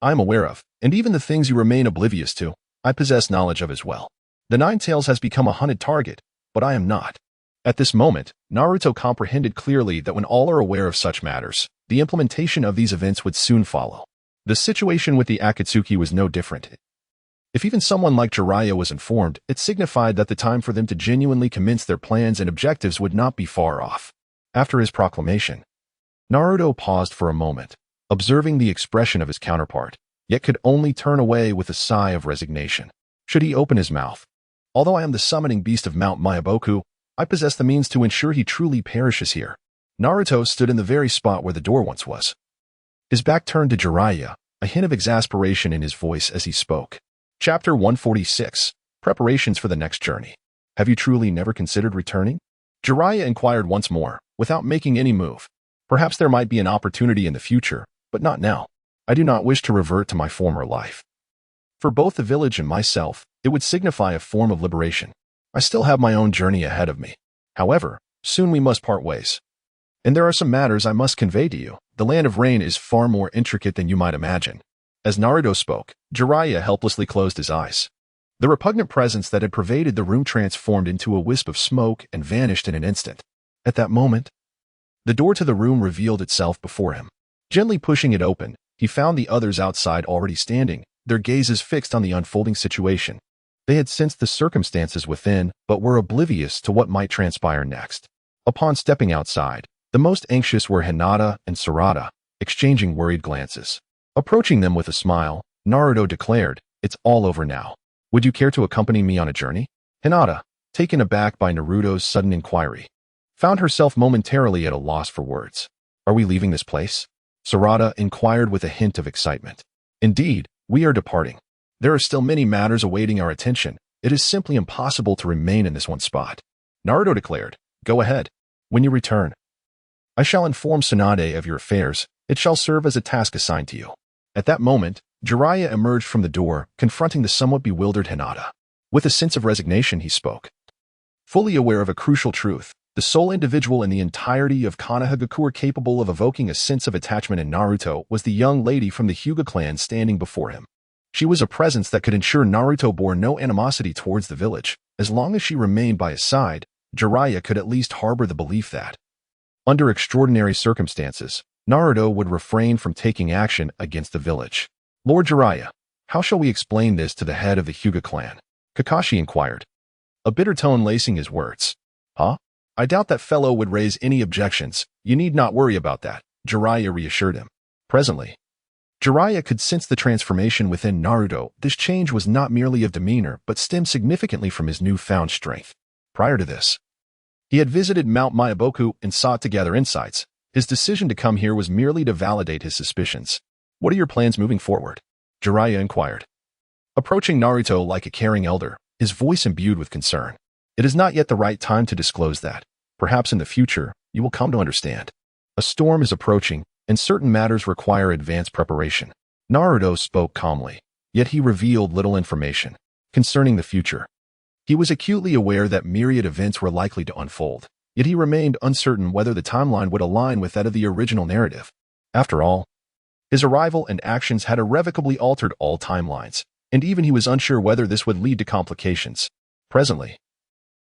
A: I am aware of, and even the things you remain oblivious to, I possess knowledge of as well. The Nine Tails has become a hunted target, but I am not." At this moment, Naruto comprehended clearly that when all are aware of such matters, the implementation of these events would soon follow. The situation with the Akatsuki was no different. If even someone like Jiraiya was informed, it signified that the time for them to genuinely commence their plans and objectives would not be far off. After his proclamation, Naruto paused for a moment, observing the expression of his counterpart, yet could only turn away with a sigh of resignation. Should he open his mouth? Although I am the summoning beast of Mount Myaboku, I possess the means to ensure he truly perishes here. Naruto stood in the very spot where the door once was. His back turned to Jiraiya, a hint of exasperation in his voice as he spoke. Chapter 146, Preparations for the Next Journey. Have you truly never considered returning? Jiraiya inquired once more, without making any move. Perhaps there might be an opportunity in the future, but not now. I do not wish to revert to my former life. For both the village and myself, it would signify a form of liberation. I still have my own journey ahead of me. However, soon we must part ways. And there are some matters I must convey to you. The land of rain is far more intricate than you might imagine. As Naruto spoke, Jiraiya helplessly closed his eyes. The repugnant presence that had pervaded the room transformed into a wisp of smoke and vanished in an instant. At that moment, the door to the room revealed itself before him. Gently pushing it open, he found the others outside already standing, their gazes fixed on the unfolding situation. They had sensed the circumstances within, but were oblivious to what might transpire next. Upon stepping outside, the most anxious were Hinata and Sarada, exchanging worried glances. Approaching them with a smile, Naruto declared, "It's all over now. Would you care to accompany me on a journey?" Hinata, taken aback by Naruto's sudden inquiry, found herself momentarily at a loss for words. "Are we leaving this place?" Sarada inquired with a hint of excitement. "Indeed, we are departing. There are still many matters awaiting our attention. It is simply impossible to remain in this one spot." Naruto declared, "Go ahead. When you return, I shall inform Tsunade of your affairs. It shall serve as a task assigned to you." At that moment, Jiraiya emerged from the door, confronting the somewhat bewildered Hinata. With a sense of resignation, he spoke. Fully aware of a crucial truth, the sole individual in the entirety of Konoha capable of evoking a sense of attachment in Naruto was the young lady from the Hyuga clan standing before him. She was a presence that could ensure Naruto bore no animosity towards the village. As long as she remained by his side, Jiraiya could at least harbor the belief that, under extraordinary circumstances, Naruto would refrain from taking action against the village. "Lord Jiraiya, how shall we explain this to the head of the Hyuga clan?" Kakashi inquired, a bitter tone lacing his words. "Huh? I doubt that fellow would raise any objections. You need not worry about that," Jiraiya reassured him. Presently, Jiraiya could sense the transformation within Naruto. This change was not merely of demeanor, but stemmed significantly from his newfound strength. Prior to this, he had visited Mount Myaboku and sought to gather insights. His decision to come here was merely to validate his suspicions. "What are your plans moving forward?" Jiraiya inquired, approaching Naruto like a caring elder, his voice imbued with concern. "It is not yet the right time to disclose that. Perhaps in the future, you will come to understand. A storm is approaching, and certain matters require advanced preparation." Naruto spoke calmly, yet he revealed little information concerning the future. He was acutely aware that myriad events were likely to unfold, yet he remained uncertain whether the timeline would align with that of the original narrative. After all, his arrival and actions had irrevocably altered all timelines, and even he was unsure whether this would lead to complications. Presently,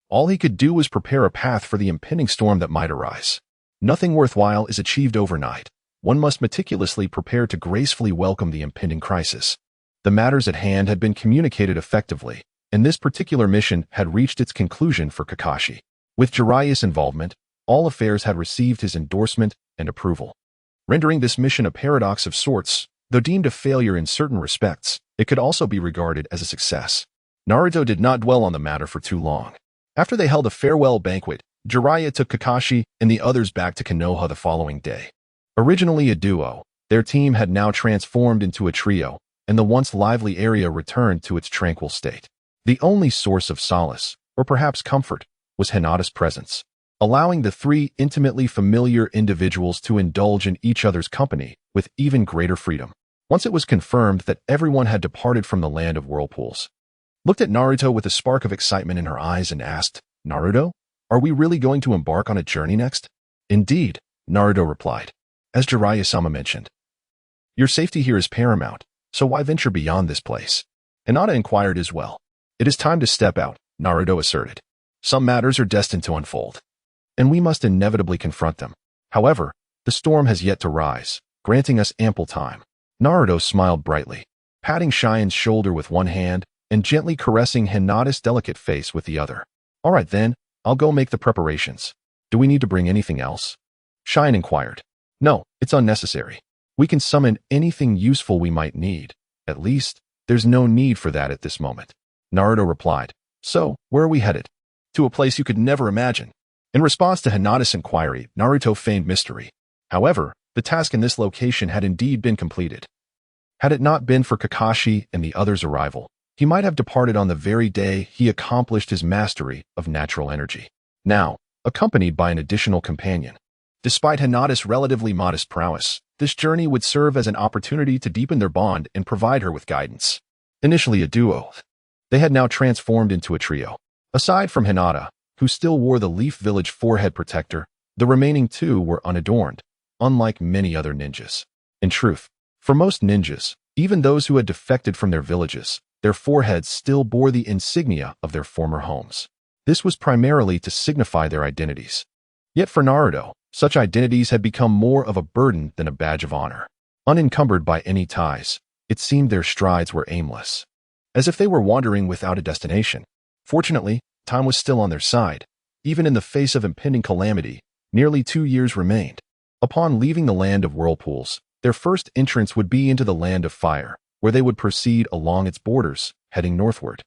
A: all he could do was prepare a path for the impending storm that might arise. Nothing worthwhile is achieved overnight. One must meticulously prepare to gracefully welcome the impending crisis. The matters at hand had been communicated effectively, and this particular mission had reached its conclusion for Kakashi. With Jiraiya's involvement, all affairs had received his endorsement and approval. Rendering this mission a paradox of sorts, though deemed a failure in certain respects, it could also be regarded as a success. Naruto did not dwell on the matter for too long. After they held a farewell banquet, Jiraiya took Kakashi and the others back to Konoha the following day. Originally a duo, their team had now transformed into a trio, and the once lively area returned to its tranquil state. The only source of solace, or perhaps comfort, was Hinata's presence, allowing the three intimately familiar individuals to indulge in each other's company with even greater freedom. Once it was confirmed that everyone had departed from the land of whirlpools, looked at Naruto with a spark of excitement in her eyes and asked, "Naruto, are we really going to embark on a journey next?" "Indeed," Naruto replied. "As Jiraiya-sama mentioned, your safety here is paramount, so why venture beyond this place?" Hinata inquired as well. "It is time to step out," Naruto asserted. "Some matters are destined to unfold, and we must inevitably confront them. However, the storm has yet to rise, granting us ample time." Naruto smiled brightly, patting Shine's shoulder with one hand and gently caressing Hinata's delicate face with the other. "All right then, I'll go make the preparations. Do we need to bring anything else?" Shine inquired. "No, it's unnecessary. We can summon anything useful we might need. At least, there's no need for that at this moment." Naruto replied. "So, where are we headed?" "To a place you could never imagine." In response to Hinata's inquiry, Naruto feigned mystery. However, the task in this location had indeed been completed. Had it not been for Kakashi and the others' arrival, he might have departed on the very day he accomplished his mastery of natural energy. Now, accompanied by an additional companion. Despite Hinata's relatively modest prowess, this journey would serve as an opportunity to deepen their bond and provide her with guidance. Initially a duo, they had now transformed into a trio. Aside from Hinata, who still wore the Leaf Village forehead protector, the remaining two were unadorned, unlike many other ninjas. In truth, for most ninjas, even those who had defected from their villages, their foreheads still bore the insignia of their former homes. This was primarily to signify their identities. Yet for Naruto, such identities had become more of a burden than a badge of honor. Unencumbered by any ties, it seemed their strides were aimless, as if they were wandering without a destination. Fortunately, time was still on their side. Even in the face of impending calamity, nearly 2 years remained. Upon leaving the land of whirlpools, their first entrance would be into the land of fire, where they would proceed along its borders, heading northward.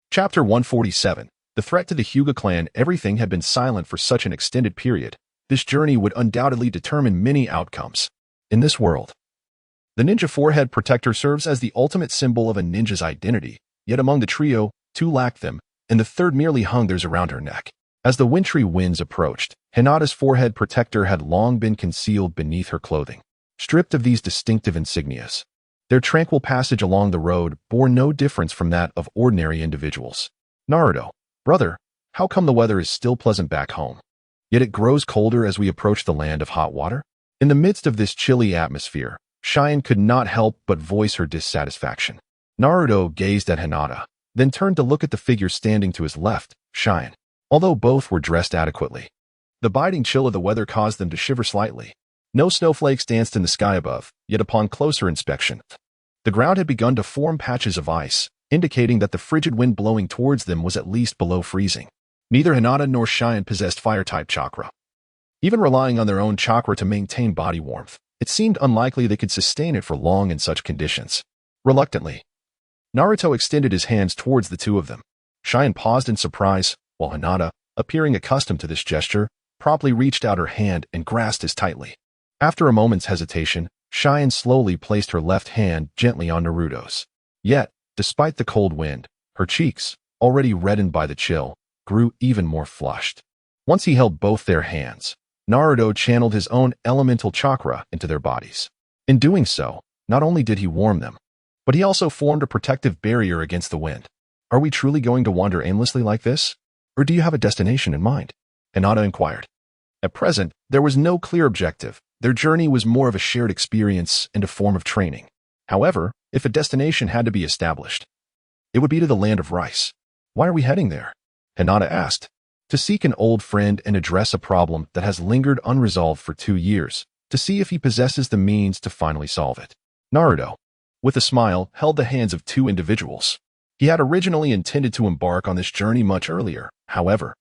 A: Chapter 147. The threat to the Hyuga clan. Everything had been silent for such an extended period. This journey would undoubtedly determine many outcomes. In this world, the ninja forehead protector serves as the ultimate symbol of a ninja's identity, yet among the trio, 2 lacked them, and the third merely hung theirs around her neck. As the wintry winds approached, Hinata's forehead protector had long been concealed beneath her clothing. Stripped of these distinctive insignias, their tranquil passage along the road bore no difference from that of ordinary individuals. "Naruto, brother, how come the weather is still pleasant back home, yet it grows colder as we approach the land of hot water?" In the midst of this chilly atmosphere, Shine could not help but voice her dissatisfaction. Naruto gazed at Hinata, then turned to look at the figure standing to his left, Shine. Although both were dressed adequately, the biting chill of the weather caused them to shiver slightly. No snowflakes danced in the sky above, yet upon closer inspection, the ground had begun to form patches of ice, indicating that the frigid wind blowing towards them was at least below freezing. Neither Hinata nor Shine possessed fire-type chakra. Even relying on their own chakra to maintain body warmth, it seemed unlikely they could sustain it for long in such conditions. Reluctantly, Naruto extended his hands towards the two of them. Shine paused in surprise, while Hinata, appearing accustomed to this gesture, promptly reached out her hand and grasped as tightly. After a moment's hesitation, Shine slowly placed her left hand gently on Naruto's. Yet, despite the cold wind, her cheeks, already reddened by the chill, grew even more flushed. Once he held both their hands, Naruto channeled his own elemental chakra into their bodies. In doing so, not only did he warm them, but he also formed a protective barrier against the wind. Are we truly going to wander aimlessly like this? Or do you have a destination in mind? Hinata inquired. At present, there was no clear objective. Their journey was more of a shared experience and a form of training. However, if a destination had to be established, it would be to the land of rice. Why are we heading there? Hinata asked. To seek an old friend and address a problem that has lingered unresolved for 2 years, to see if he possesses the means to finally solve it. Naruto, with a smile, held the hands of 2 individuals. He had originally intended to embark on this journey much earlier. However,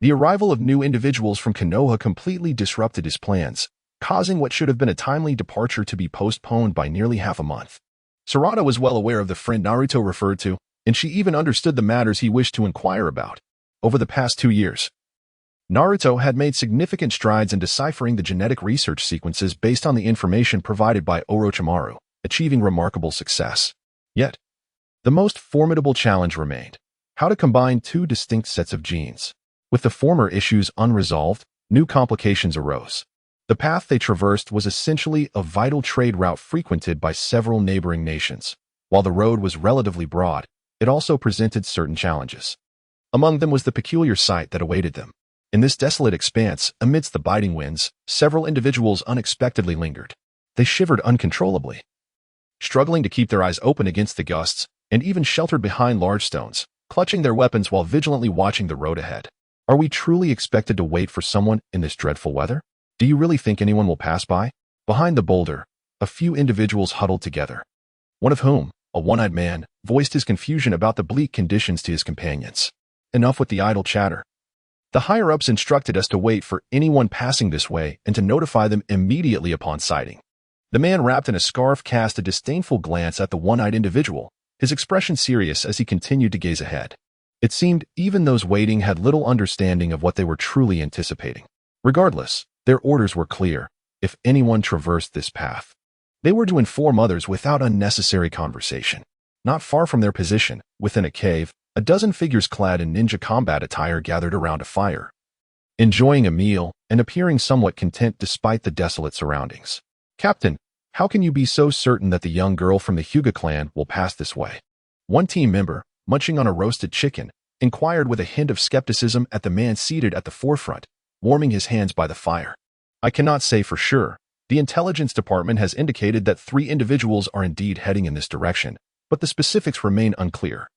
A: the arrival of new individuals from Konoha completely disrupted his plans, causing what should have been a timely departure to be postponed by nearly half a month. Sarada was well aware of the friend Naruto referred to, and she even understood the matters he wished to inquire about. Over the past 2 years, Naruto had made significant strides in deciphering the genetic research sequences based on the information provided by Orochimaru, achieving remarkable success. Yet, the most formidable challenge remained: how to combine 2 distinct sets of genes. With the former issues unresolved, new complications arose. The path they traversed was essentially a vital trade route frequented by several neighboring nations. While the road was relatively broad, it also presented certain challenges. Among them was the peculiar sight that awaited them. In this desolate expanse, amidst the biting winds, several individuals unexpectedly lingered. They shivered uncontrollably, struggling to keep their eyes open against the gusts, and even sheltered behind large stones, clutching their weapons while vigilantly watching the road ahead. Are we truly expected to wait for someone in this dreadful weather? Do you really think anyone will pass by? Behind the boulder, a few individuals huddled together, one of whom, a one-eyed man, voiced his confusion about the bleak conditions to his companions. Enough with the idle chatter. The higher-ups instructed us to wait for anyone passing this way and to notify them immediately upon sighting. The man wrapped in a scarf cast a disdainful glance at the one-eyed individual, his expression serious as he continued to gaze ahead. It seemed even those waiting had little understanding of what they were truly anticipating. Regardless, their orders were clear. If anyone traversed this path, they were to inform others without unnecessary conversation. Not far from their position, within a cave, a dozen figures clad in ninja combat attire gathered around a fire, enjoying a meal and appearing somewhat content despite the desolate surroundings. Captain, how can you be so certain that the young girl from the Hyuga clan will pass this way? One team member, munching on a roasted chicken, inquired with a hint of skepticism at the man seated at the forefront, warming his hands by the fire. I cannot say for sure. The intelligence department has indicated that 3 individuals are indeed heading in this direction, but the specifics remain unclear,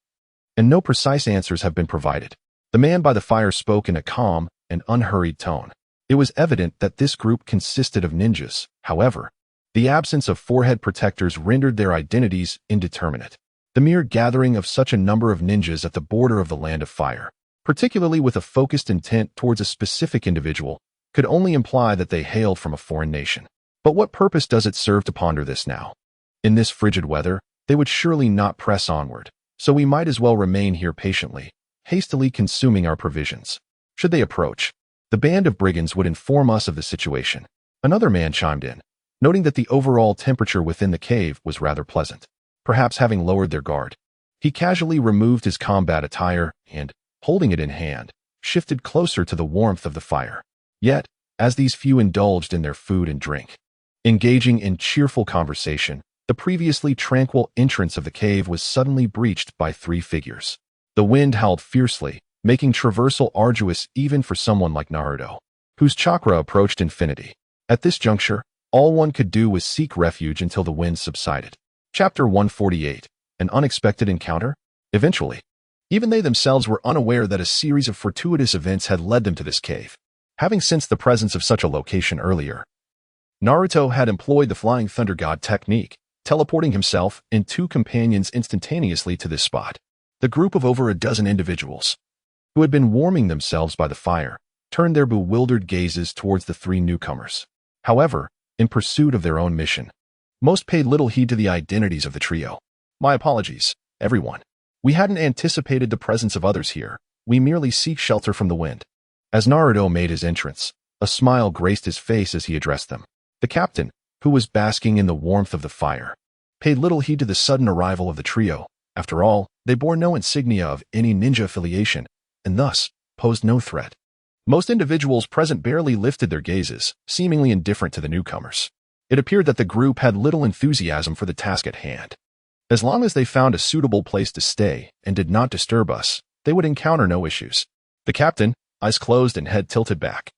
A: and no precise answers have been provided. The man by the fire spoke in a calm and unhurried tone. It was evident that this group consisted of ninjas. However, the absence of forehead protectors rendered their identities indeterminate. The mere gathering of such a number of ninjas at the border of the Land of Fire, particularly with a focused intent towards a specific individual, could only imply that they hailed from a foreign nation. But what purpose does it serve to ponder this now? In this frigid weather, they would surely not press onward, so we might as well remain here patiently, hastily consuming our provisions. Should they approach, the band of brigands would inform us of the situation. Another man chimed in, noting that the overall temperature within the cave was rather pleasant. Perhaps having lowered their guard, he casually removed his combat attire and, holding it in hand, shifted closer to the warmth of the fire. Yet, as these few indulged in their food and drink, engaging in cheerful conversation, the previously tranquil entrance of the cave was suddenly breached by 3 figures. The wind howled fiercely, making traversal arduous even for someone like Naruto, whose chakra approached infinity. At this juncture, all one could do was seek refuge until the wind subsided. Chapter 148. An Unexpected Encounter? Eventually, even they themselves were unaware that a series of fortuitous events had led them to this cave. Having sensed the presence of such a location earlier, Naruto had employed the Flying Thunder God technique, teleporting himself and 2 companions instantaneously to this spot. The group of over a dozen individuals, who had been warming themselves by the fire, turned their bewildered gazes towards the 3 newcomers. However, in pursuit of their own mission, most paid little heed to the identities of the trio. My apologies, everyone. We hadn't anticipated the presence of others here. We merely seek shelter from the wind. As Naruto made his entrance, a smile graced his face as he addressed them. The captain, who was basking in the warmth of the fire, paid little heed to the sudden arrival of the trio. After all, they bore no insignia of any ninja affiliation, and thus posed no threat. Most individuals present barely lifted their gazes, seemingly indifferent to the newcomers. It appeared that the group had little enthusiasm for the task at hand. As long as they found a suitable place to stay and did not disturb us, they would encounter no issues. The captain, eyes closed and head tilted back,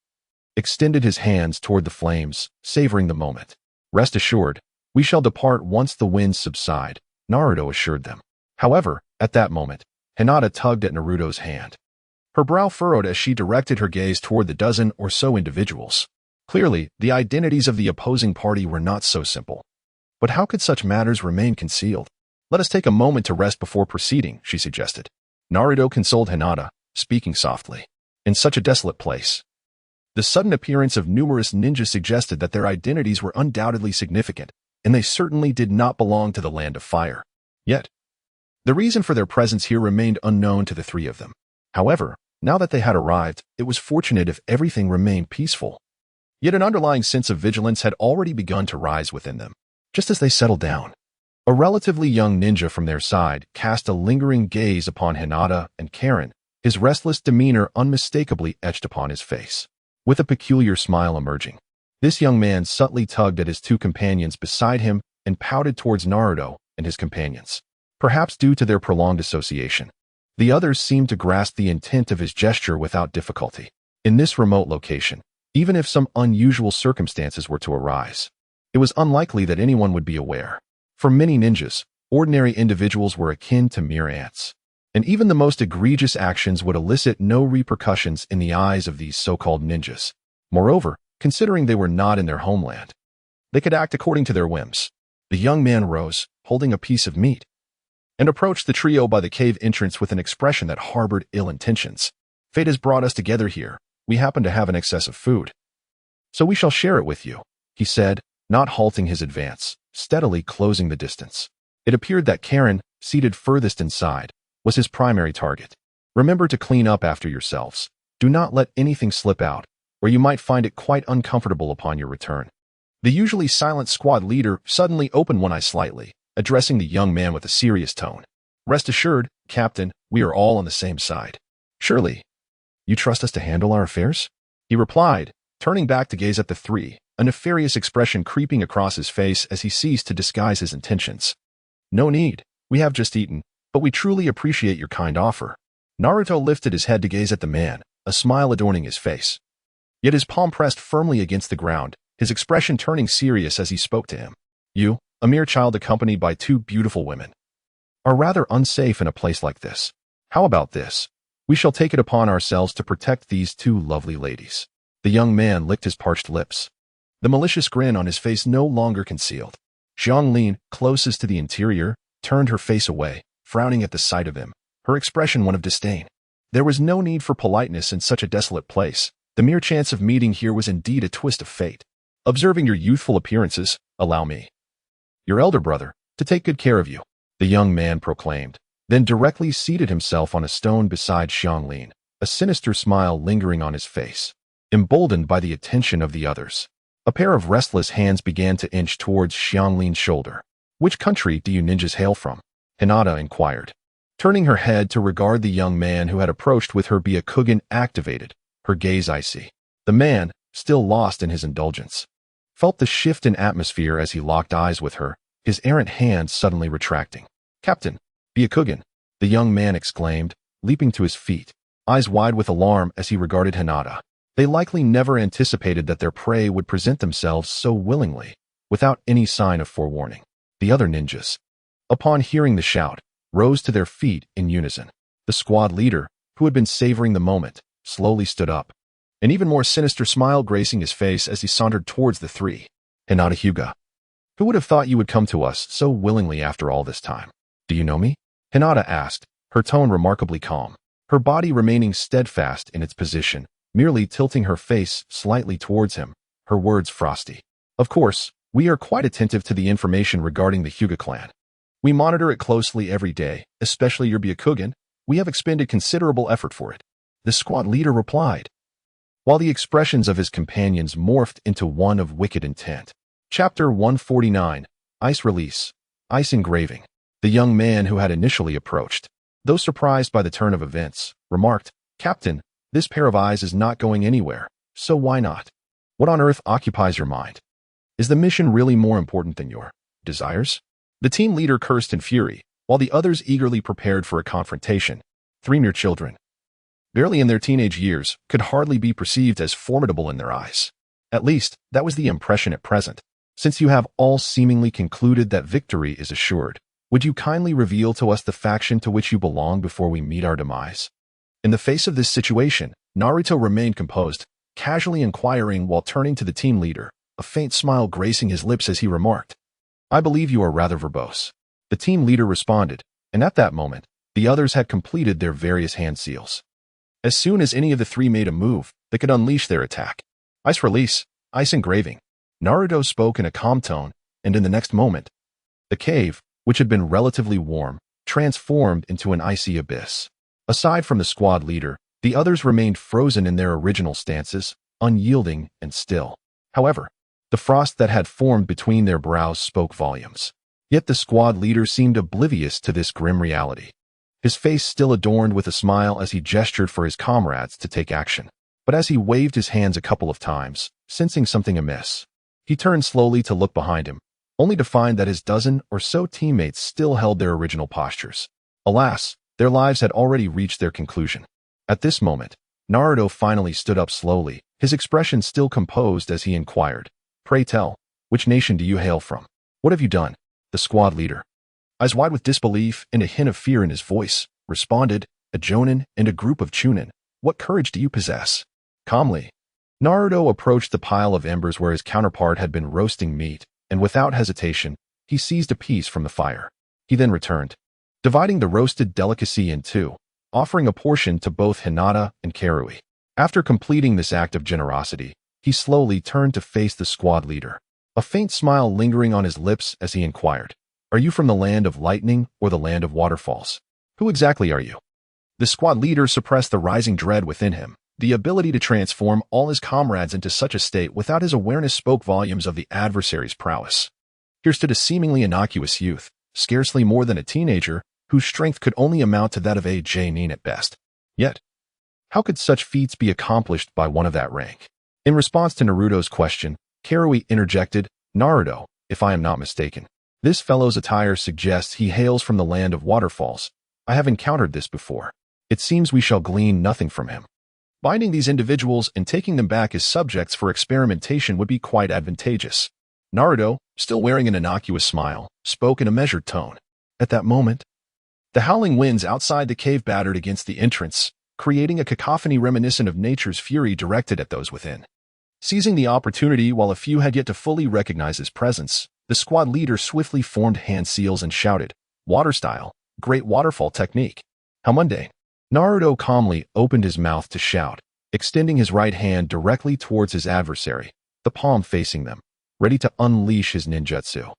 A: extended his hands toward the flames, savoring the moment. Rest assured, we shall depart once the winds subside, Naruto assured them. However, at that moment, Hinata tugged at Naruto's hand. Her brow furrowed as she directed her gaze toward the dozen or so individuals. Clearly, the identities of the opposing party were not so simple. But how could such matters remain concealed? Let us take a moment to rest before proceeding, she suggested. Naruto consoled Hinata, speaking softly. In such a desolate place. The sudden appearance of numerous ninjas suggested that their identities were undoubtedly significant, and they certainly did not belong to the land of fire. Yet, the reason for their presence here remained unknown to the three of them. However, now that they had arrived, it was fortunate if everything remained peaceful. Yet an underlying sense of vigilance had already begun to rise within them. Just as they settled down, a relatively young ninja from their side cast a lingering gaze upon Hinata and Karen, his restless demeanor unmistakably etched upon his face. With a peculiar smile emerging, this young man subtly tugged at his two companions beside him and pouted towards Naruto and his companions. Perhaps due to their prolonged association, the others seemed to grasp the intent of his gesture without difficulty. In this remote location, even if some unusual circumstances were to arise, it was unlikely that anyone would be aware. For many ninjas, ordinary individuals were akin to mere ants, and even the most egregious actions would elicit no repercussions in the eyes of these so-called ninjas. Moreover, considering they were not in their homeland, they could act according to their whims. The young man rose, holding a piece of meat, and approached the trio by the cave entrance with an expression that harbored ill intentions. Fate has brought us together here. We happen to have an excess of food, so we shall share it with you, he said, not halting his advance, steadily closing the distance. It appeared that Karen, seated furthest inside, was his primary target. Remember to clean up after yourselves. Do not let anything slip out, or you might find it quite uncomfortable upon your return. The usually silent squad leader suddenly opened one eye slightly, addressing the young man with a serious tone. Rest assured, Captain, we are all on the same side. Surely, you trust us to handle our affairs? He replied, turning back to gaze at the three, a nefarious expression creeping across his face as he ceased to disguise his intentions. No need, we have just eaten, but we truly appreciate your kind offer. Naruto lifted his head to gaze at the man, a smile adorning his face. Yet his palm pressed firmly against the ground, his expression turning serious as he spoke to him. You, a mere child accompanied by two beautiful women, are rather unsafe in a place like this. How about this? We shall take it upon ourselves to protect these two lovely ladies. The young man licked his parched lips, the malicious grin on his face no longer concealed. Xianglin, closest to the interior, turned her face away, frowning at the sight of him, her expression one of disdain. There was no need for politeness in such a desolate place. The mere chance of meeting here was indeed a twist of fate. Observing your youthful appearances, allow me, your elder brother, to take good care of you, the young man proclaimed, then directly seated himself on a stone beside Xianglin, a sinister smile lingering on his face. Emboldened by the attention of the others, a pair of restless hands began to inch towards Xianglin's shoulder. Which country do you ninjas hail from? Hinata inquired, turning her head to regard the young man who had approached with her Byakugan activated, her gaze icy. The man, still lost in his indulgence, felt the shift in atmosphere as he locked eyes with her, his errant hands suddenly retracting. Captain, Byakugan, the young man exclaimed, leaping to his feet, eyes wide with alarm as he regarded Hinata. They likely never anticipated that their prey would present themselves so willingly, without any sign of forewarning. The other ninjas, upon hearing the shout, rose to their feet in unison. The squad leader, who had been savoring the moment, slowly stood up, an even more sinister smile gracing his face as he sauntered towards the three. Hinata Hyuga, who would have thought you would come to us so willingly after all this time? Do you know me? Hinata asked, her tone remarkably calm, her body remaining steadfast in its position, merely tilting her face slightly towards him, her words frosty. Of course, we are quite attentive to the information regarding the Hyuga clan. We monitor it closely every day, especially your Byakugan. We have expended considerable effort for it, the squad leader replied, while the expressions of his companions morphed into one of wicked intent. Chapter 149, Ice Release, Ice Engraving. The young man who had initially approached, though surprised by the turn of events, remarked, Captain, this pair of eyes is not going anywhere, so why not? What on earth occupies your mind? Is the mission really more important than your desires? The team leader cursed in fury, while the others eagerly prepared for a confrontation. 3 mere children, barely in their teenage years, could hardly be perceived as formidable in their eyes. At least, that was the impression at present. Since you have all seemingly concluded that victory is assured, would you kindly reveal to us the faction to which you belong before we meet our demise? In the face of this situation, Naruto remained composed, casually inquiring while turning to the team leader, a faint smile gracing his lips as he remarked, "I believe you are rather verbose." The team leader responded, and at that moment, the others had completed their various hand seals. As soon as any of the 3 made a move, they could unleash their attack. Ice release, ice engraving. Naruto spoke in a calm tone, and in the next moment, the cave, which had been relatively warm, transformed into an icy abyss. Aside from the squad leader, the others remained frozen in their original stances, unyielding and still. However, the frost that had formed between their brows spoke volumes. Yet the squad leader seemed oblivious to this grim reality. His face still adorned with a smile as he gestured for his comrades to take action. But as he waved his hands a couple of times, sensing something amiss, he turned slowly to look behind him, only to find that his dozen or so teammates still held their original postures. Alas, their lives had already reached their conclusion. At this moment, Naruto finally stood up slowly, his expression still composed as he inquired, "Pray tell, which nation do you hail from? What have you done?" The squad leader, eyes wide with disbelief and a hint of fear in his voice, responded, "A Jonin and a group of Chunin. What courage do you possess?" Calmly, Naruto approached the pile of embers where his counterpart had been roasting meat, and without hesitation, he seized a piece from the fire. He then returned, dividing the roasted delicacy in 2, offering a portion to both Hinata and Karui. After completing this act of generosity, he slowly turned to face the squad leader, a faint smile lingering on his lips as he inquired, "Are you from the land of lightning or the land of waterfalls? Who exactly are you?" The squad leader suppressed the rising dread within him. The ability to transform all his comrades into such a state without his awareness spoke volumes of the adversary's prowess. Here stood a seemingly innocuous youth, scarcely more than a teenager, whose strength could only amount to that of a Jonin at best. Yet, how could such feats be accomplished by one of that rank? In response to Naruto's question, Karui interjected, "Naruto, if I am not mistaken, this fellow's attire suggests he hails from the land of waterfalls. I have encountered this before. It seems we shall glean nothing from him. Binding these individuals and taking them back as subjects for experimentation would be quite advantageous." Naruto, still wearing an innocuous smile, spoke in a measured tone. At that moment, the howling winds outside the cave battered against the entrance, creating a cacophony reminiscent of nature's fury directed at those within. Seizing the opportunity while a few had yet to fully recognize his presence, the squad leader swiftly formed hand seals and shouted, "Water style, great waterfall technique." How mundane. Naruto calmly opened his mouth to shout, extending his right hand directly towards his adversary, the palm facing them, ready to unleash his ninjutsu.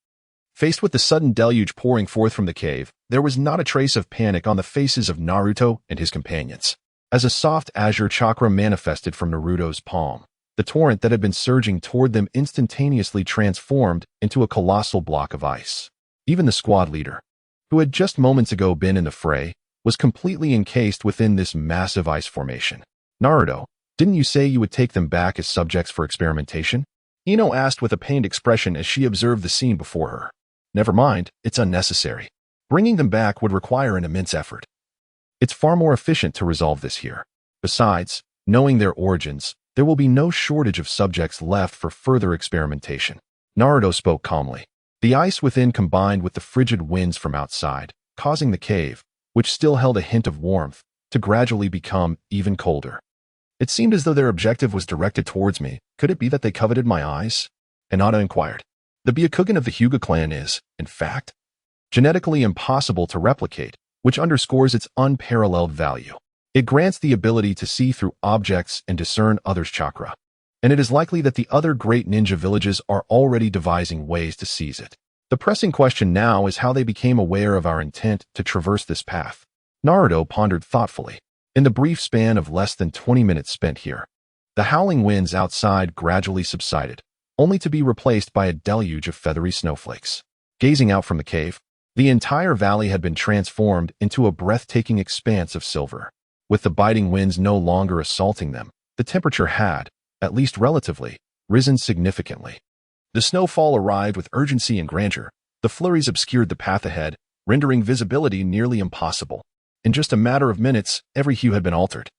A: Faced with the sudden deluge pouring forth from the cave, there was not a trace of panic on the faces of Naruto and his companions. As a soft azure chakra manifested from Naruto's palm, the torrent that had been surging toward them instantaneously transformed into a colossal block of ice. Even the squad leader, who had just moments ago been in the fray, was completely encased within this massive ice formation. "Naruto, didn't you say you would take them back as subjects for experimentation?" Ino asked with a pained expression as she observed the scene before her. "Never mind, it's unnecessary. Bringing them back would require an immense effort. It's far more efficient to resolve this here. Besides, knowing their origins, there will be no shortage of subjects left for further experimentation." Naruto spoke calmly. The ice within combined with the frigid winds from outside, causing the cave, which still held a hint of warmth, to gradually become even colder. It seemed as though their objective was directed towards me. Could it be that they coveted my eyes? Hinata inquired. The Byakugan of the Hyuga clan is, in fact, genetically impossible to replicate, which underscores its unparalleled value. It grants the ability to see through objects and discern others' chakra, and it is likely that the other great ninja villages are already devising ways to seize it. The pressing question now is how they became aware of our intent to traverse this path. Naruto pondered thoughtfully. In the brief span of less than 20 minutes spent here, the howling winds outside gradually subsided, only to be replaced by a deluge of feathery snowflakes. Gazing out from the cave, the entire valley had been transformed into a breathtaking expanse of silver. With the biting winds no longer assaulting them, the temperature had, at least relatively, risen significantly. The snowfall arrived with urgency and grandeur, The flurries obscured the path ahead, rendering visibility nearly impossible. In just a matter of minutes, every hue had been altered.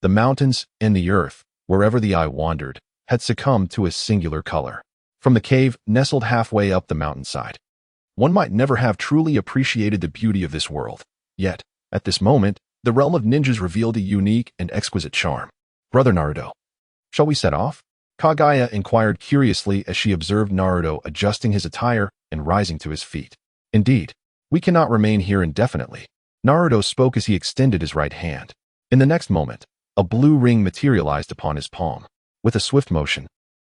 A: The mountains and the earth, wherever the eye wandered, had succumbed to a singular color. From the cave, nestled halfway up the mountainside, one might never have truly appreciated the beauty of this world. Yet, at this moment, the realm of ninjas revealed a unique and exquisite charm. Brother Naruto, shall we set off? Kaguya inquired curiously as she observed Naruto adjusting his attire and rising to his feet. Indeed, we cannot remain here indefinitely. Naruto spoke as he extended his right hand. In the next moment, a blue ring materialized upon his palm. With a swift motion,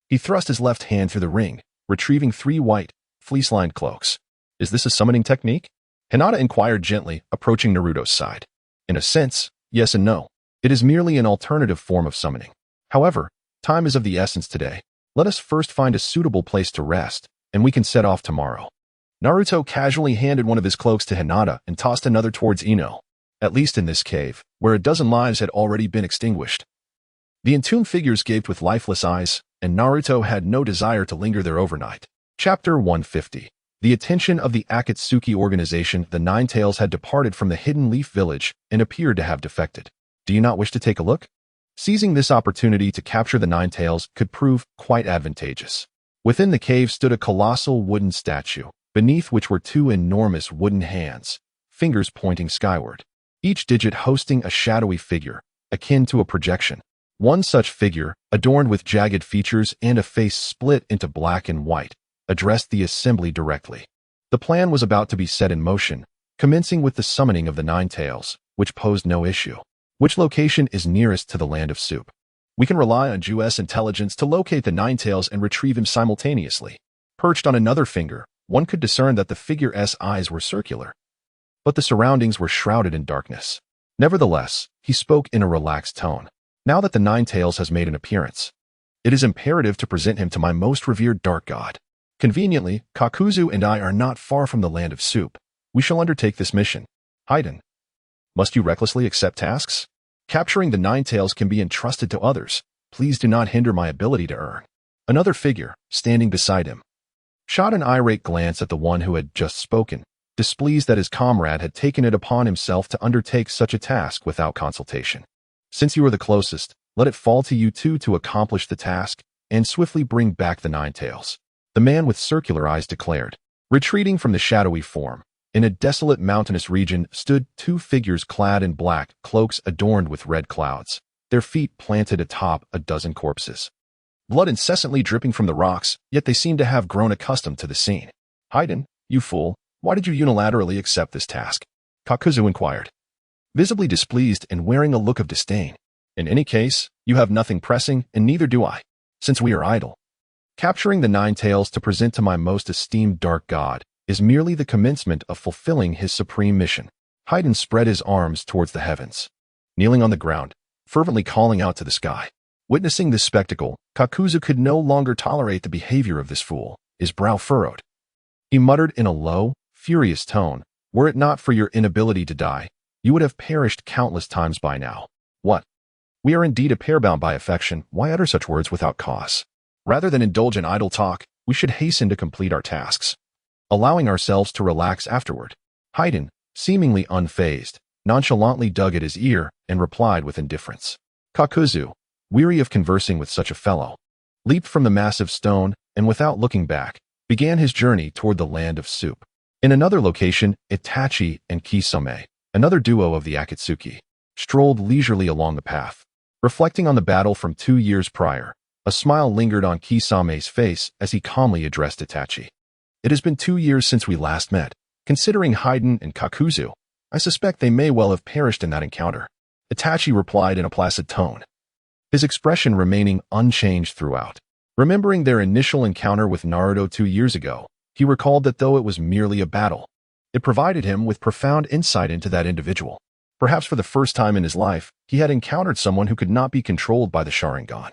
A: he thrust his left hand through the ring, retrieving 3 white, fleece-lined cloaks. Is this a summoning technique? Hinata inquired gently, approaching Naruto's side. In a sense, yes and no. It is merely an alternative form of summoning. However, time is of the essence today. Let us first find a suitable place to rest, and we can set off tomorrow. Naruto casually handed one of his cloaks to Hinata and tossed another towards Ino. At least in this cave, where a dozen lives had already been extinguished. The entombed figures gaped with lifeless eyes, and Naruto had no desire to linger there overnight. Chapter 150. The attention of the Akatsuki organization, the Nine Tails had departed from the Hidden Leaf Village and appeared to have defected. Do you not wish to take a look? Seizing this opportunity to capture the Nine Tails could prove quite advantageous. Within the cave stood a colossal wooden statue, beneath which were 2 enormous wooden hands, fingers pointing skyward, each digit hosting a shadowy figure, akin to a projection. One such figure, adorned with jagged features and a face split into black and white, addressed the assembly directly. The plan was about to be set in motion, commencing with the summoning of the Nine Tails, which posed no issue. Which location is nearest to the land of soup? We can rely on US intelligence to locate the Nine Tails and retrieve him simultaneously. Perched on another finger, one could discern that the figure's eyes were circular, but the surroundings were shrouded in darkness. Nevertheless, he spoke in a relaxed tone. Now that the Nine Tails has made an appearance, it is imperative to present him to my most revered dark god. Conveniently, Kakuzu and I are not far from the land of soup. We shall undertake this mission. Haiden, must you recklessly accept tasks? Capturing the Nine Tails can be entrusted to others. Please do not hinder my ability to earn. Another figure, standing beside him, shot an irate glance at the one who had just spoken, displeased that his comrade had taken it upon himself to undertake such a task without consultation. Since you are the closest, let it fall to you two to accomplish the task and swiftly bring back the Nine Tails. The man with circular eyes declared. Retreating from the shadowy form, in a desolate mountainous region stood 2 figures clad in black cloaks adorned with red clouds, their feet planted atop a dozen corpses. Blood incessantly dripping from the rocks, yet they seemed to have grown accustomed to the scene. Haiden, you fool, why did you unilaterally accept this task? Kakuzu inquired, visibly displeased and wearing a look of disdain. In any case, you have nothing pressing, and neither do I, since we are idle. Capturing the Nine Tails to present to my most esteemed dark god is merely the commencement of fulfilling his supreme mission. Haiden spread his arms towards the heavens, kneeling on the ground, fervently calling out to the sky. Witnessing this spectacle, Kakuzu could no longer tolerate the behavior of this fool, his brow furrowed. He muttered in a low, furious tone, were it not for your inability to die, you would have perished countless times by now. What? We are indeed a pair bound by affection. Why utter such words without cause? Rather than indulge in idle talk, we should hasten to complete our tasks, allowing ourselves to relax afterward. Haiden, seemingly unfazed, nonchalantly dug at his ear and replied with indifference. Kakuzu, weary of conversing with such a fellow, leaped from the massive stone and without looking back, began his journey toward the land of soup. In another location, Itachi and Kisame, another duo of the Akatsuki, strolled leisurely along the path. Reflecting on the battle from 2 years prior, a smile lingered on Kisame's face as he calmly addressed Itachi. It has been 2 years since we last met. Considering Haiden and Kakuzu, I suspect they may well have perished in that encounter. Itachi replied in a placid tone, his expression remaining unchanged throughout. Remembering their initial encounter with Naruto 2 years ago, he recalled that though it was merely a battle, it provided him with profound insight into that individual. Perhaps for the first time in his life, he had encountered someone who could not be controlled by the Sharingan,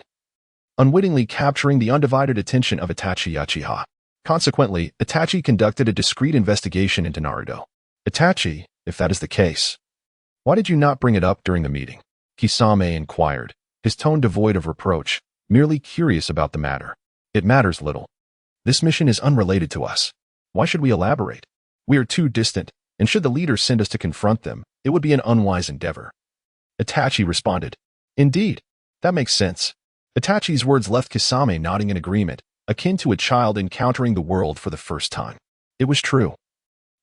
A: unwittingly capturing the undivided attention of Itachi Uchiha. Consequently, Itachi conducted a discreet investigation into Naruto. Itachi, if that is the case, why did you not bring it up during the meeting? Kisame inquired, his tone devoid of reproach, merely curious about the matter. It matters little. This mission is unrelated to us. Why should we elaborate? We are too distant, and should the leaders send us to confront them, it would be an unwise endeavor. Itachi responded. Indeed, that makes sense. Itachi's words left Kisame nodding in agreement, akin to a child encountering the world for the first time. It was true.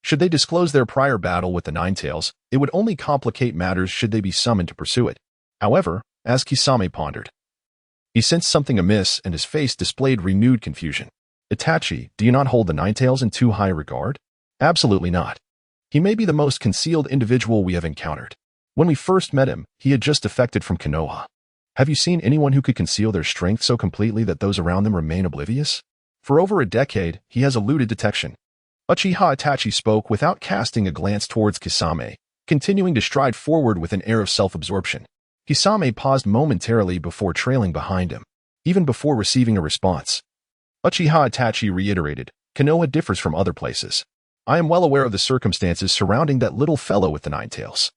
A: Should they disclose their prior battle with the Ninetails, it would only complicate matters should they be summoned to pursue it. However, as Kisame pondered, he sensed something amiss and his face displayed renewed confusion. Itachi, do you not hold the Ninetails in too high regard? Absolutely not. He may be the most concealed individual we have encountered. When we first met him, he had just defected from Konoha. Have you seen anyone who could conceal their strength so completely that those around them remain oblivious? For over a decade, he has eluded detection. Uchiha Itachi spoke without casting a glance towards Kisame, continuing to stride forward with an air of self-absorption. Kisame paused momentarily before trailing behind him, even before receiving a response. Uchiha Itachi reiterated, Konoha differs from other places. I am well aware of the circumstances surrounding that little fellow with the Ninetails.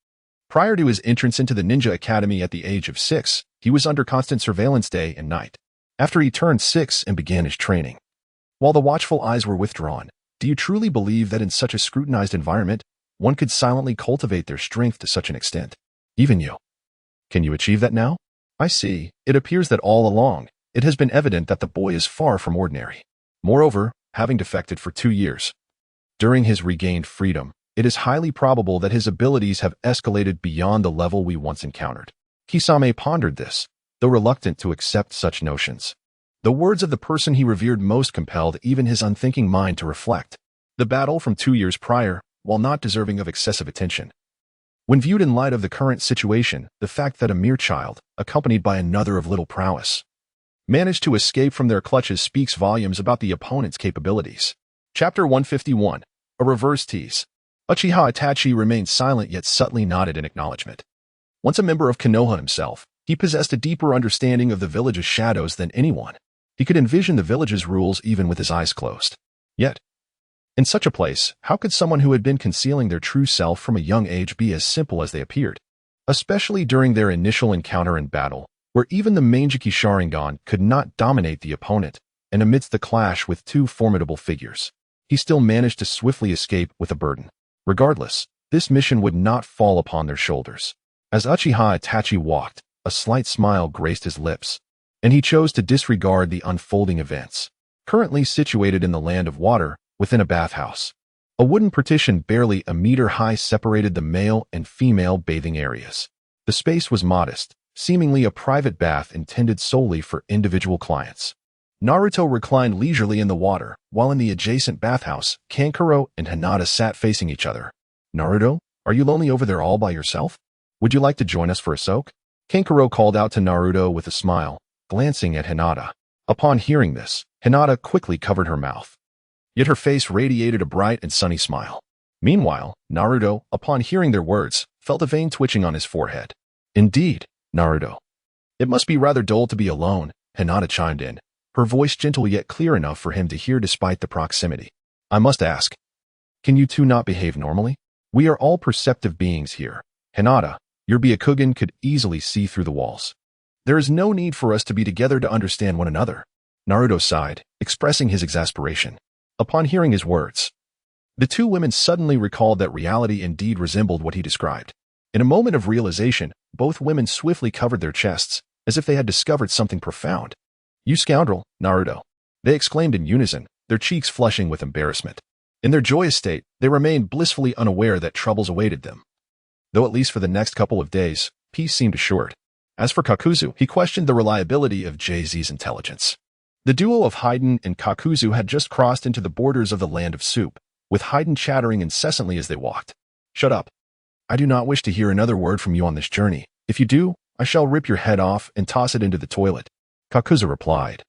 A: Prior to his entrance into the Ninja Academy at the age of 6, he was under constant surveillance day and night. After he turned 6 and began his training, while the watchful eyes were withdrawn, do you truly believe that in such a scrutinized environment, one could silently cultivate their strength to such an extent? Even you. Can you achieve that now? I see. It appears that all along, it has been evident that the boy is far from ordinary. Moreover, having defected for 2 years, during his regained freedom, it is highly probable that his abilities have escalated beyond the level we once encountered. Kisame pondered this, though reluctant to accept such notions. The words of the person he revered most compelled even his unthinking mind to reflect. The battle from 2 years prior, while not deserving of excessive attention, when viewed in light of the current situation, the fact that a mere child, accompanied by another of little prowess, managed to escape from their clutches speaks volumes about the opponent's capabilities. Chapter 151. A Reverse Tease. Uchiha Itachi remained silent yet subtly nodded in acknowledgement. Once a member of Konoha himself, he possessed a deeper understanding of the village's shadows than anyone. He could envision the village's rules even with his eyes closed. Yet, in such a place, how could someone who had been concealing their true self from a young age be as simple as they appeared? Especially during their initial encounter in battle, where even the Manjiki Sharingan could not dominate the opponent, and amidst the clash with two formidable figures, he still managed to swiftly escape with a burden. Regardless, this mission would not fall upon their shoulders. As Uchiha Itachi walked, a slight smile graced his lips, and he chose to disregard the unfolding events. Currently situated in the land of water, within a bathhouse, a wooden partition barely a meter high separated the male and female bathing areas. The space was modest, seemingly a private bath intended solely for individual clients. Naruto reclined leisurely in the water, while in the adjacent bathhouse, Kankuro and Hinata sat facing each other. Naruto, are you lonely over there all by yourself? Would you like to join us for a soak? Kankuro called out to Naruto with a smile, glancing at Hinata. Upon hearing this, Hinata quickly covered her mouth. Yet her face radiated a bright and sunny smile. Meanwhile, Naruto, upon hearing their words, felt a vein twitching on his forehead. Indeed, Naruto. It must be rather dull to be alone, Hinata chimed in, her voice gentle yet clear enough for him to hear despite the proximity. I must ask, can you two not behave normally? We are all perceptive beings here. Hinata, your Byakugan could easily see through the walls. There is no need for us to be together to understand one another. Naruto sighed, expressing his exasperation. Upon hearing his words, the two women suddenly recalled that reality indeed resembled what he described. In a moment of realization, both women swiftly covered their chests, as if they had discovered something profound. You scoundrel, Naruto, they exclaimed in unison, their cheeks flushing with embarrassment. In their joyous state, they remained blissfully unaware that troubles awaited them. Though at least for the next couple of days, peace seemed assured. As for Kakuzu, he questioned the reliability of Jay-Z's intelligence. The duo of Haiden and Kakuzu had just crossed into the borders of the land of soup, with Haiden chattering incessantly as they walked. Shut up. I do not wish to hear another word from you on this journey. If you do, I shall rip your head off and toss it into the toilet, Kakuzu replied,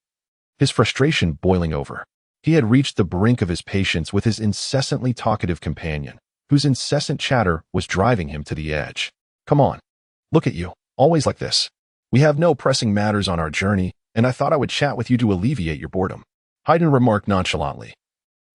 A: his frustration boiling over. He had reached the brink of his patience with his incessantly talkative companion, whose incessant chatter was driving him to the edge. Come on. Look at you, always like this. We have no pressing matters on our journey, and I thought I would chat with you to alleviate your boredom, Haiden remarked nonchalantly,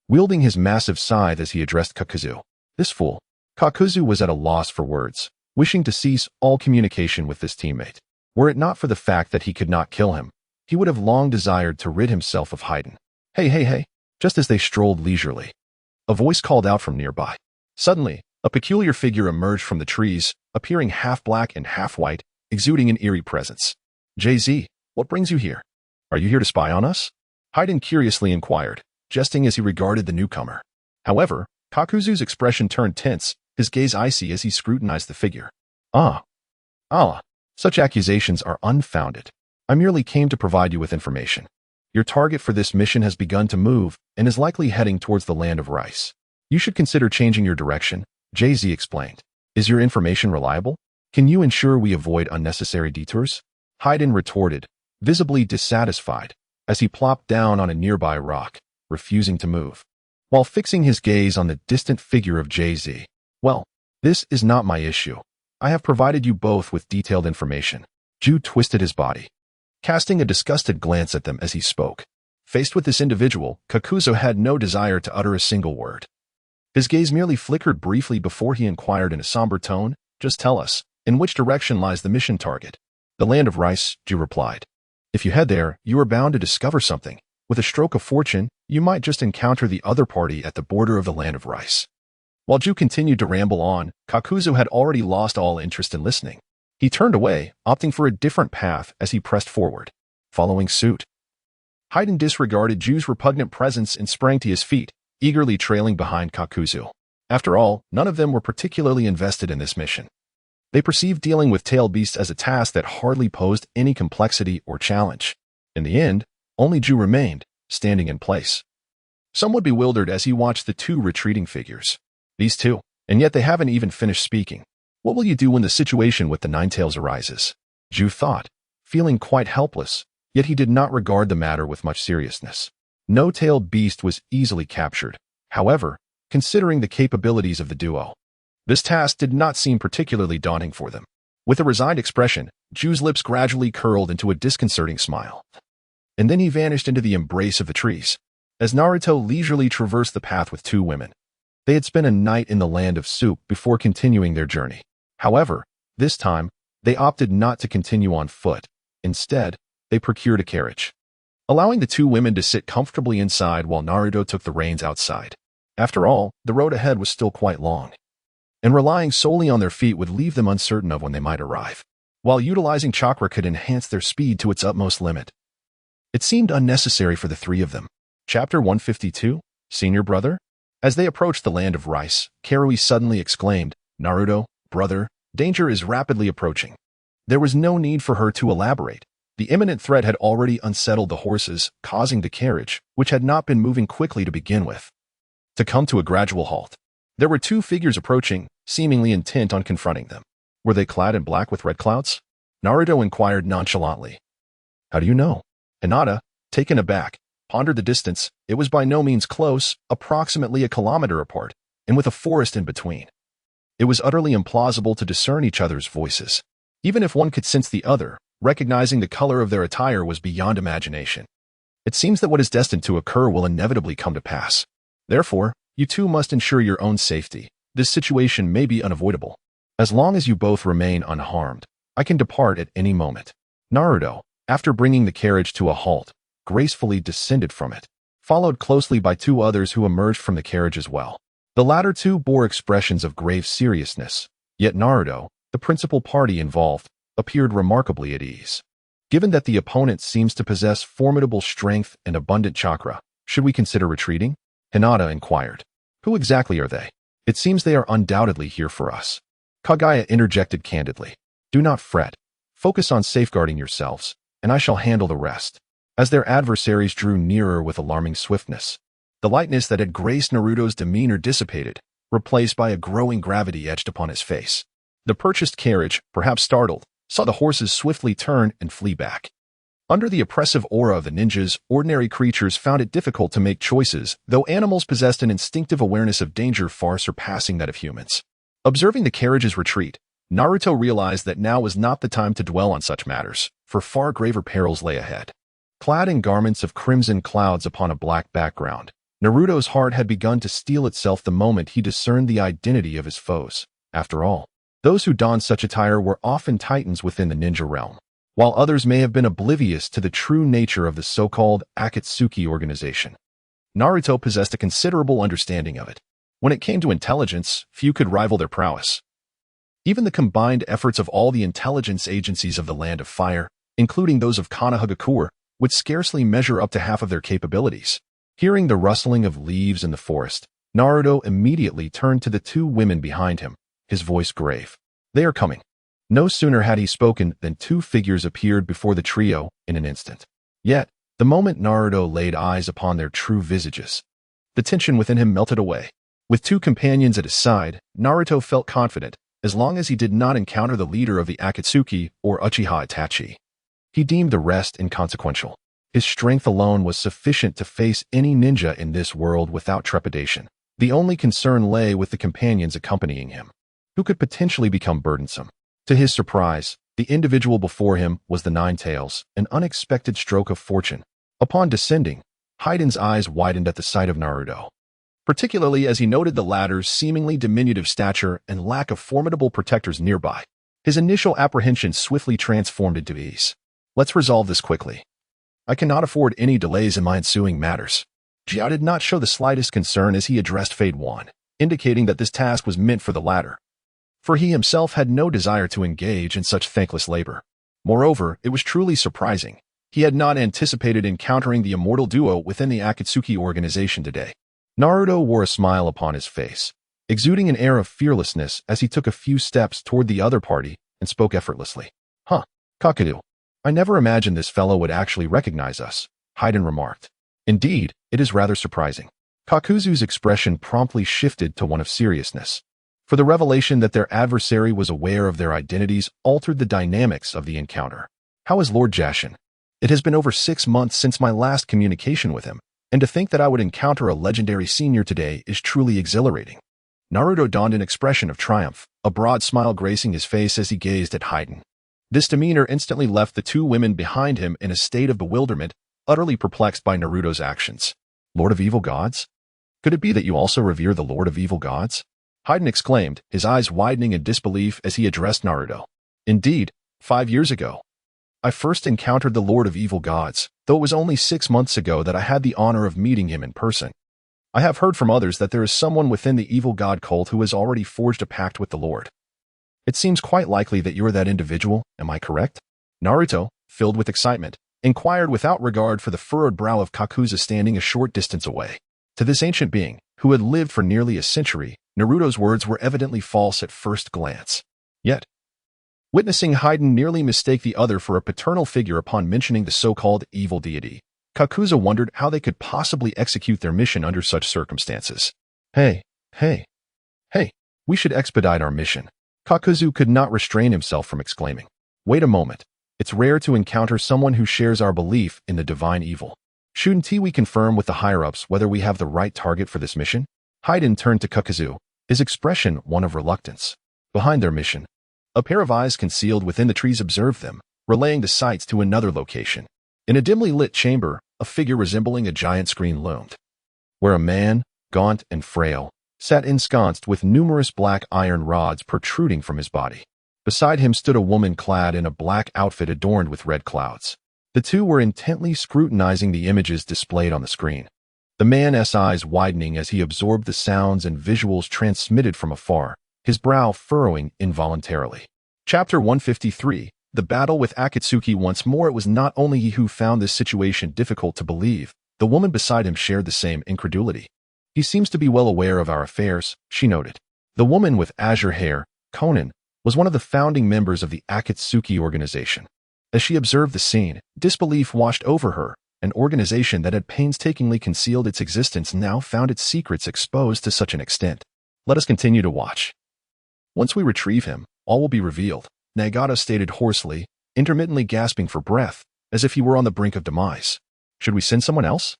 A: wielding his massive scythe as he addressed Kakuzu. This fool. Kakuzu was at a loss for words, wishing to cease all communication with this teammate. Were it not for the fact that he could not kill him, he would have long desired to rid himself of Haiden. Hey, just as they strolled leisurely, A voice called out from nearby. Suddenly, a peculiar figure emerged from the trees, appearing half black and half white, exuding an eerie presence. "JZ, what brings you here? Are you here to spy on us?" Hayden curiously inquired, jesting as he regarded the newcomer. However, Kakuzu's expression turned tense, his gaze icy as he scrutinized the figure. Such accusations are unfounded. I merely came to provide you with information. Your target for this mission has begun to move and is likely heading towards the land of rice. You should consider changing your direction, JZ explained. Is your information reliable? Can you ensure we avoid unnecessary detours? Hayden retorted, visibly dissatisfied, as he plopped down on a nearby rock, refusing to move, while fixing his gaze on the distant figure of JZ. Well, this is not my issue. I have provided you both with detailed information. Ju twisted his body, casting a disgusted glance at them as he spoke. Faced with this individual, Kakuzu had no desire to utter a single word. His gaze merely flickered briefly before he inquired in a somber tone, "Just tell us, in which direction lies the mission target?" "The land of rice," Ju replied. "If you head there, you are bound to discover something. With a stroke of fortune, you might just encounter the other party at the border of the land of rice." While Ju continued to ramble on, Kakuzu had already lost all interest in listening. He turned away, opting for a different path as he pressed forward, following suit. Hayden disregarded Ju's repugnant presence and sprang to his feet, eagerly trailing behind Kakuzu. After all, none of them were particularly invested in this mission. They perceived dealing with tailed beasts as a task that hardly posed any complexity or challenge. In the end, only Ju remained, standing in place, somewhat bewildered as he watched the two retreating figures. These two, and yet they haven't even finished speaking. What will you do when the situation with the Ninetails arises? Ju thought, feeling quite helpless, yet he did not regard the matter with much seriousness. No tailed beast was easily captured, however, considering the capabilities of the duo. This task did not seem particularly daunting for them. With a resigned expression, Ju's lips gradually curled into a disconcerting smile. And then he vanished into the embrace of the trees. As Naruto leisurely traversed the path with two women, they had spent a night in the land of soup before continuing their journey. However, this time, they opted not to continue on foot. Instead, they procured a carriage, allowing the two women to sit comfortably inside while Naruto took the reins outside. After all, the road ahead was still quite long, and relying solely on their feet would leave them uncertain of when they might arrive, while utilizing chakra could enhance their speed to its utmost limit. It seemed unnecessary for the three of them. Chapter 152, Senior Brother? As they approached the land of rice, Karui suddenly exclaimed, "Naruto, brother, danger is rapidly approaching." There was no need for her to elaborate. The imminent threat had already unsettled the horses, causing the carriage, which had not been moving quickly to begin with, to come to a gradual halt. There were two figures approaching, seemingly intent on confronting them. Were they clad in black with red clouds? Naruto inquired nonchalantly. "How do you know?" Hinata, taken aback, pondered the distance. It was by no means close, approximately a kilometer apart, and with a forest in between. It was utterly implausible to discern each other's voices. Even if one could sense the other, recognizing the color of their attire was beyond imagination. It seems that what is destined to occur will inevitably come to pass. Therefore, you two must ensure your own safety. This situation may be unavoidable. As long as you both remain unharmed, I can depart at any moment. Naruto, after bringing the carriage to a halt, gracefully descended from it, followed closely by two others who emerged from the carriage as well. The latter two bore expressions of grave seriousness, yet Naruto, the principal party involved, appeared remarkably at ease. Given that the opponent seems to possess formidable strength and abundant chakra, should we consider retreating? Hinata inquired. Who exactly are they? It seems they are undoubtedly here for us. Kagaya interjected candidly. Do not fret. Focus on safeguarding yourselves, and I shall handle the rest. As their adversaries drew nearer with alarming swiftness, the lightness that had graced Naruto's demeanor dissipated, replaced by a growing gravity etched upon his face. The purchased carriage, perhaps startled, saw the horses swiftly turn and flee back. Under the oppressive aura of the ninjas, ordinary creatures found it difficult to make choices, though animals possessed an instinctive awareness of danger far surpassing that of humans. Observing the carriage's retreat, Naruto realized that now was not the time to dwell on such matters, for far graver perils lay ahead. Clad in garments of crimson clouds upon a black background, Naruto's heart had begun to steel itself the moment he discerned the identity of his foes. After all, those who donned such attire were often titans within the ninja realm, while others may have been oblivious to the true nature of the so-called Akatsuki organization. Naruto possessed a considerable understanding of it. When it came to intelligence, few could rival their prowess. Even the combined efforts of all the intelligence agencies of the Land of Fire, including those of Konoha, would scarcely measure up to half of their capabilities. Hearing the rustling of leaves in the forest, Naruto immediately turned to the two women behind him, his voice grave. "They are coming." No sooner had he spoken than two figures appeared before the trio in an instant. Yet, the moment Naruto laid eyes upon their true visages, the tension within him melted away. With two companions at his side, Naruto felt confident, as long as he did not encounter the leader of the Akatsuki or Uchiha Itachi. He deemed the rest inconsequential. His strength alone was sufficient to face any ninja in this world without trepidation. The only concern lay with the companions accompanying him, who could potentially become burdensome. To his surprise, the individual before him was the Nine Tails, an unexpected stroke of fortune. Upon descending, Haiden's eyes widened at the sight of Naruto, particularly as he noted the latter's seemingly diminutive stature and lack of formidable protectors nearby. His initial apprehension swiftly transformed into ease. "Let's resolve this quickly. I cannot afford any delays in my ensuing matters." Jiao did not show the slightest concern as he addressed Fade One, indicating that this task was meant for the latter, for he himself had no desire to engage in such thankless labor. Moreover, it was truly surprising. He had not anticipated encountering the immortal duo within the Akatsuki organization today. Naruto wore a smile upon his face, exuding an air of fearlessness as he took a few steps toward the other party and spoke effortlessly. Kakashi. I never imagined this fellow would actually recognize us," Haiden remarked. "Indeed, it is rather surprising." Kakuzu's expression promptly shifted to one of seriousness, for the revelation that their adversary was aware of their identities altered the dynamics of the encounter. "How is Lord Jashin? It has been over 6 months since my last communication with him, and to think that I would encounter a legendary senior today is truly exhilarating." Naruto donned an expression of triumph, a broad smile gracing his face as he gazed at Haiden. This demeanor instantly left the two women behind him in a state of bewilderment, utterly perplexed by Naruto's actions. "Lord of Evil Gods? Could it be that you also revere the Lord of Evil Gods?" Haiden exclaimed, his eyes widening in disbelief as he addressed Naruto. "Indeed, 5 years ago, I first encountered the Lord of Evil Gods, though it was only 6 months ago that I had the honor of meeting him in person. I have heard from others that there is someone within the evil god cult who has already forged a pact with the Lord. It seems quite likely that you are that individual, am I correct?" Naruto, filled with excitement, inquired without regard for the furrowed brow of Kakuzu standing a short distance away. To this ancient being, who had lived for nearly a century, Naruto's words were evidently false at first glance. Yet, witnessing Haiden nearly mistake the other for a paternal figure upon mentioning the so-called evil deity, Kakuzu wondered how they could possibly execute their mission under such circumstances. Hey, we should expedite our mission." Kakuzu could not restrain himself from exclaiming. "Wait a moment. It's rare to encounter someone who shares our belief in the divine evil. Shouldn't we confirm with the higher-ups whether we have the right target for this mission?" Haiden turned to Kakuzu, his expression one of reluctance. Behind their mission, a pair of eyes concealed within the trees observed them, relaying the sights to another location. In a dimly lit chamber, a figure resembling a giant screen loomed, where a man, gaunt and frail, sat ensconced with numerous black iron rods protruding from his body. Beside him stood a woman clad in a black outfit adorned with red clouds. The two were intently scrutinizing the images displayed on the screen, the man's eyes widening as he absorbed the sounds and visuals transmitted from afar, his brow furrowing involuntarily. Chapter 153, The Battle with Akatsuki. Once more it was not only he who found this situation difficult to believe, the woman beside him shared the same incredulity. "He seems to be well aware of our affairs," she noted. The woman with azure hair, Chunin, was one of the founding members of the Akatsuki organization. As she observed the scene, disbelief washed over her. An organization that had painstakingly concealed its existence now found its secrets exposed to such an extent. "Let us continue to watch. Once we retrieve him, all will be revealed," Nagato stated hoarsely, intermittently gasping for breath, as if he were on the brink of demise. "Should we send someone else?"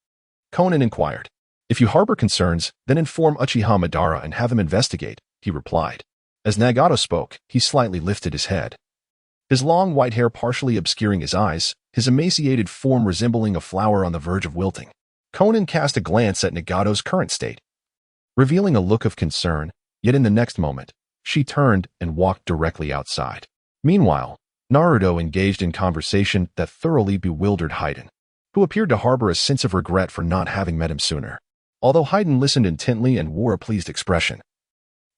A: Chunin inquired. "If you harbor concerns, then inform Uchiha Madara and have him investigate," he replied. As Nagato spoke, he slightly lifted his head, his long white hair partially obscuring his eyes, his emaciated form resembling a flower on the verge of wilting. Chunin cast a glance at Nagato's current state, revealing a look of concern, yet in the next moment, she turned and walked directly outside. Meanwhile, Naruto engaged in conversation that thoroughly bewildered Haiden. who appeared to harbor a sense of regret for not having met him sooner. Although Haydn listened intently and wore a pleased expression,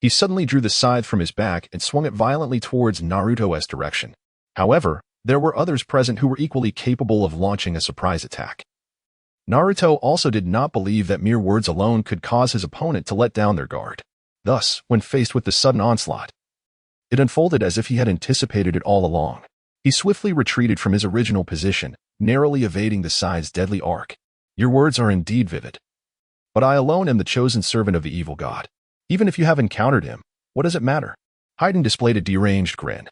A: he suddenly drew the scythe from his back and swung it violently towards Naruto's direction. However, there were others present who were equally capable of launching a surprise attack. Naruto also did not believe that mere words alone could cause his opponent to let down their guard. Thus, when faced with the sudden onslaught, it unfolded as if he had anticipated it all along. He swiftly retreated from his original position, narrowly evading the scythe's deadly arc. Your words are indeed vivid. But I alone am the chosen servant of the evil god. Even if you have encountered him, what does it matter? Haydn displayed a deranged grin.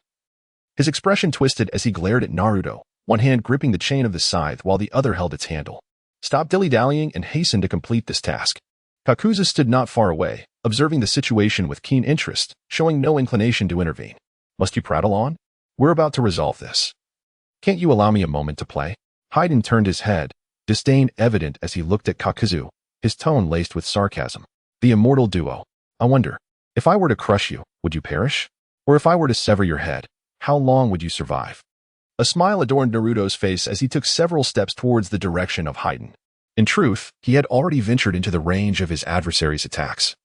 A: His expression twisted as he glared at Naruto, one hand gripping the chain of the scythe while the other held its handle. Stop dilly-dallying and hasten to complete this task. Kakuzu stood not far away, observing the situation with keen interest, showing no inclination to intervene. Must you prattle on? We're about to resolve this. Can't you allow me a moment to play? Haydn turned his head, disdain evident as he looked at Kakuzu, his tone laced with sarcasm. The immortal duo. I wonder, if I were to crush you, would you perish? Or if I were to sever your head, how long would you survive? A smile adorned Naruto's face as he took several steps towards the direction of Haydn. In truth, he had already ventured into the range of his adversary's attacks.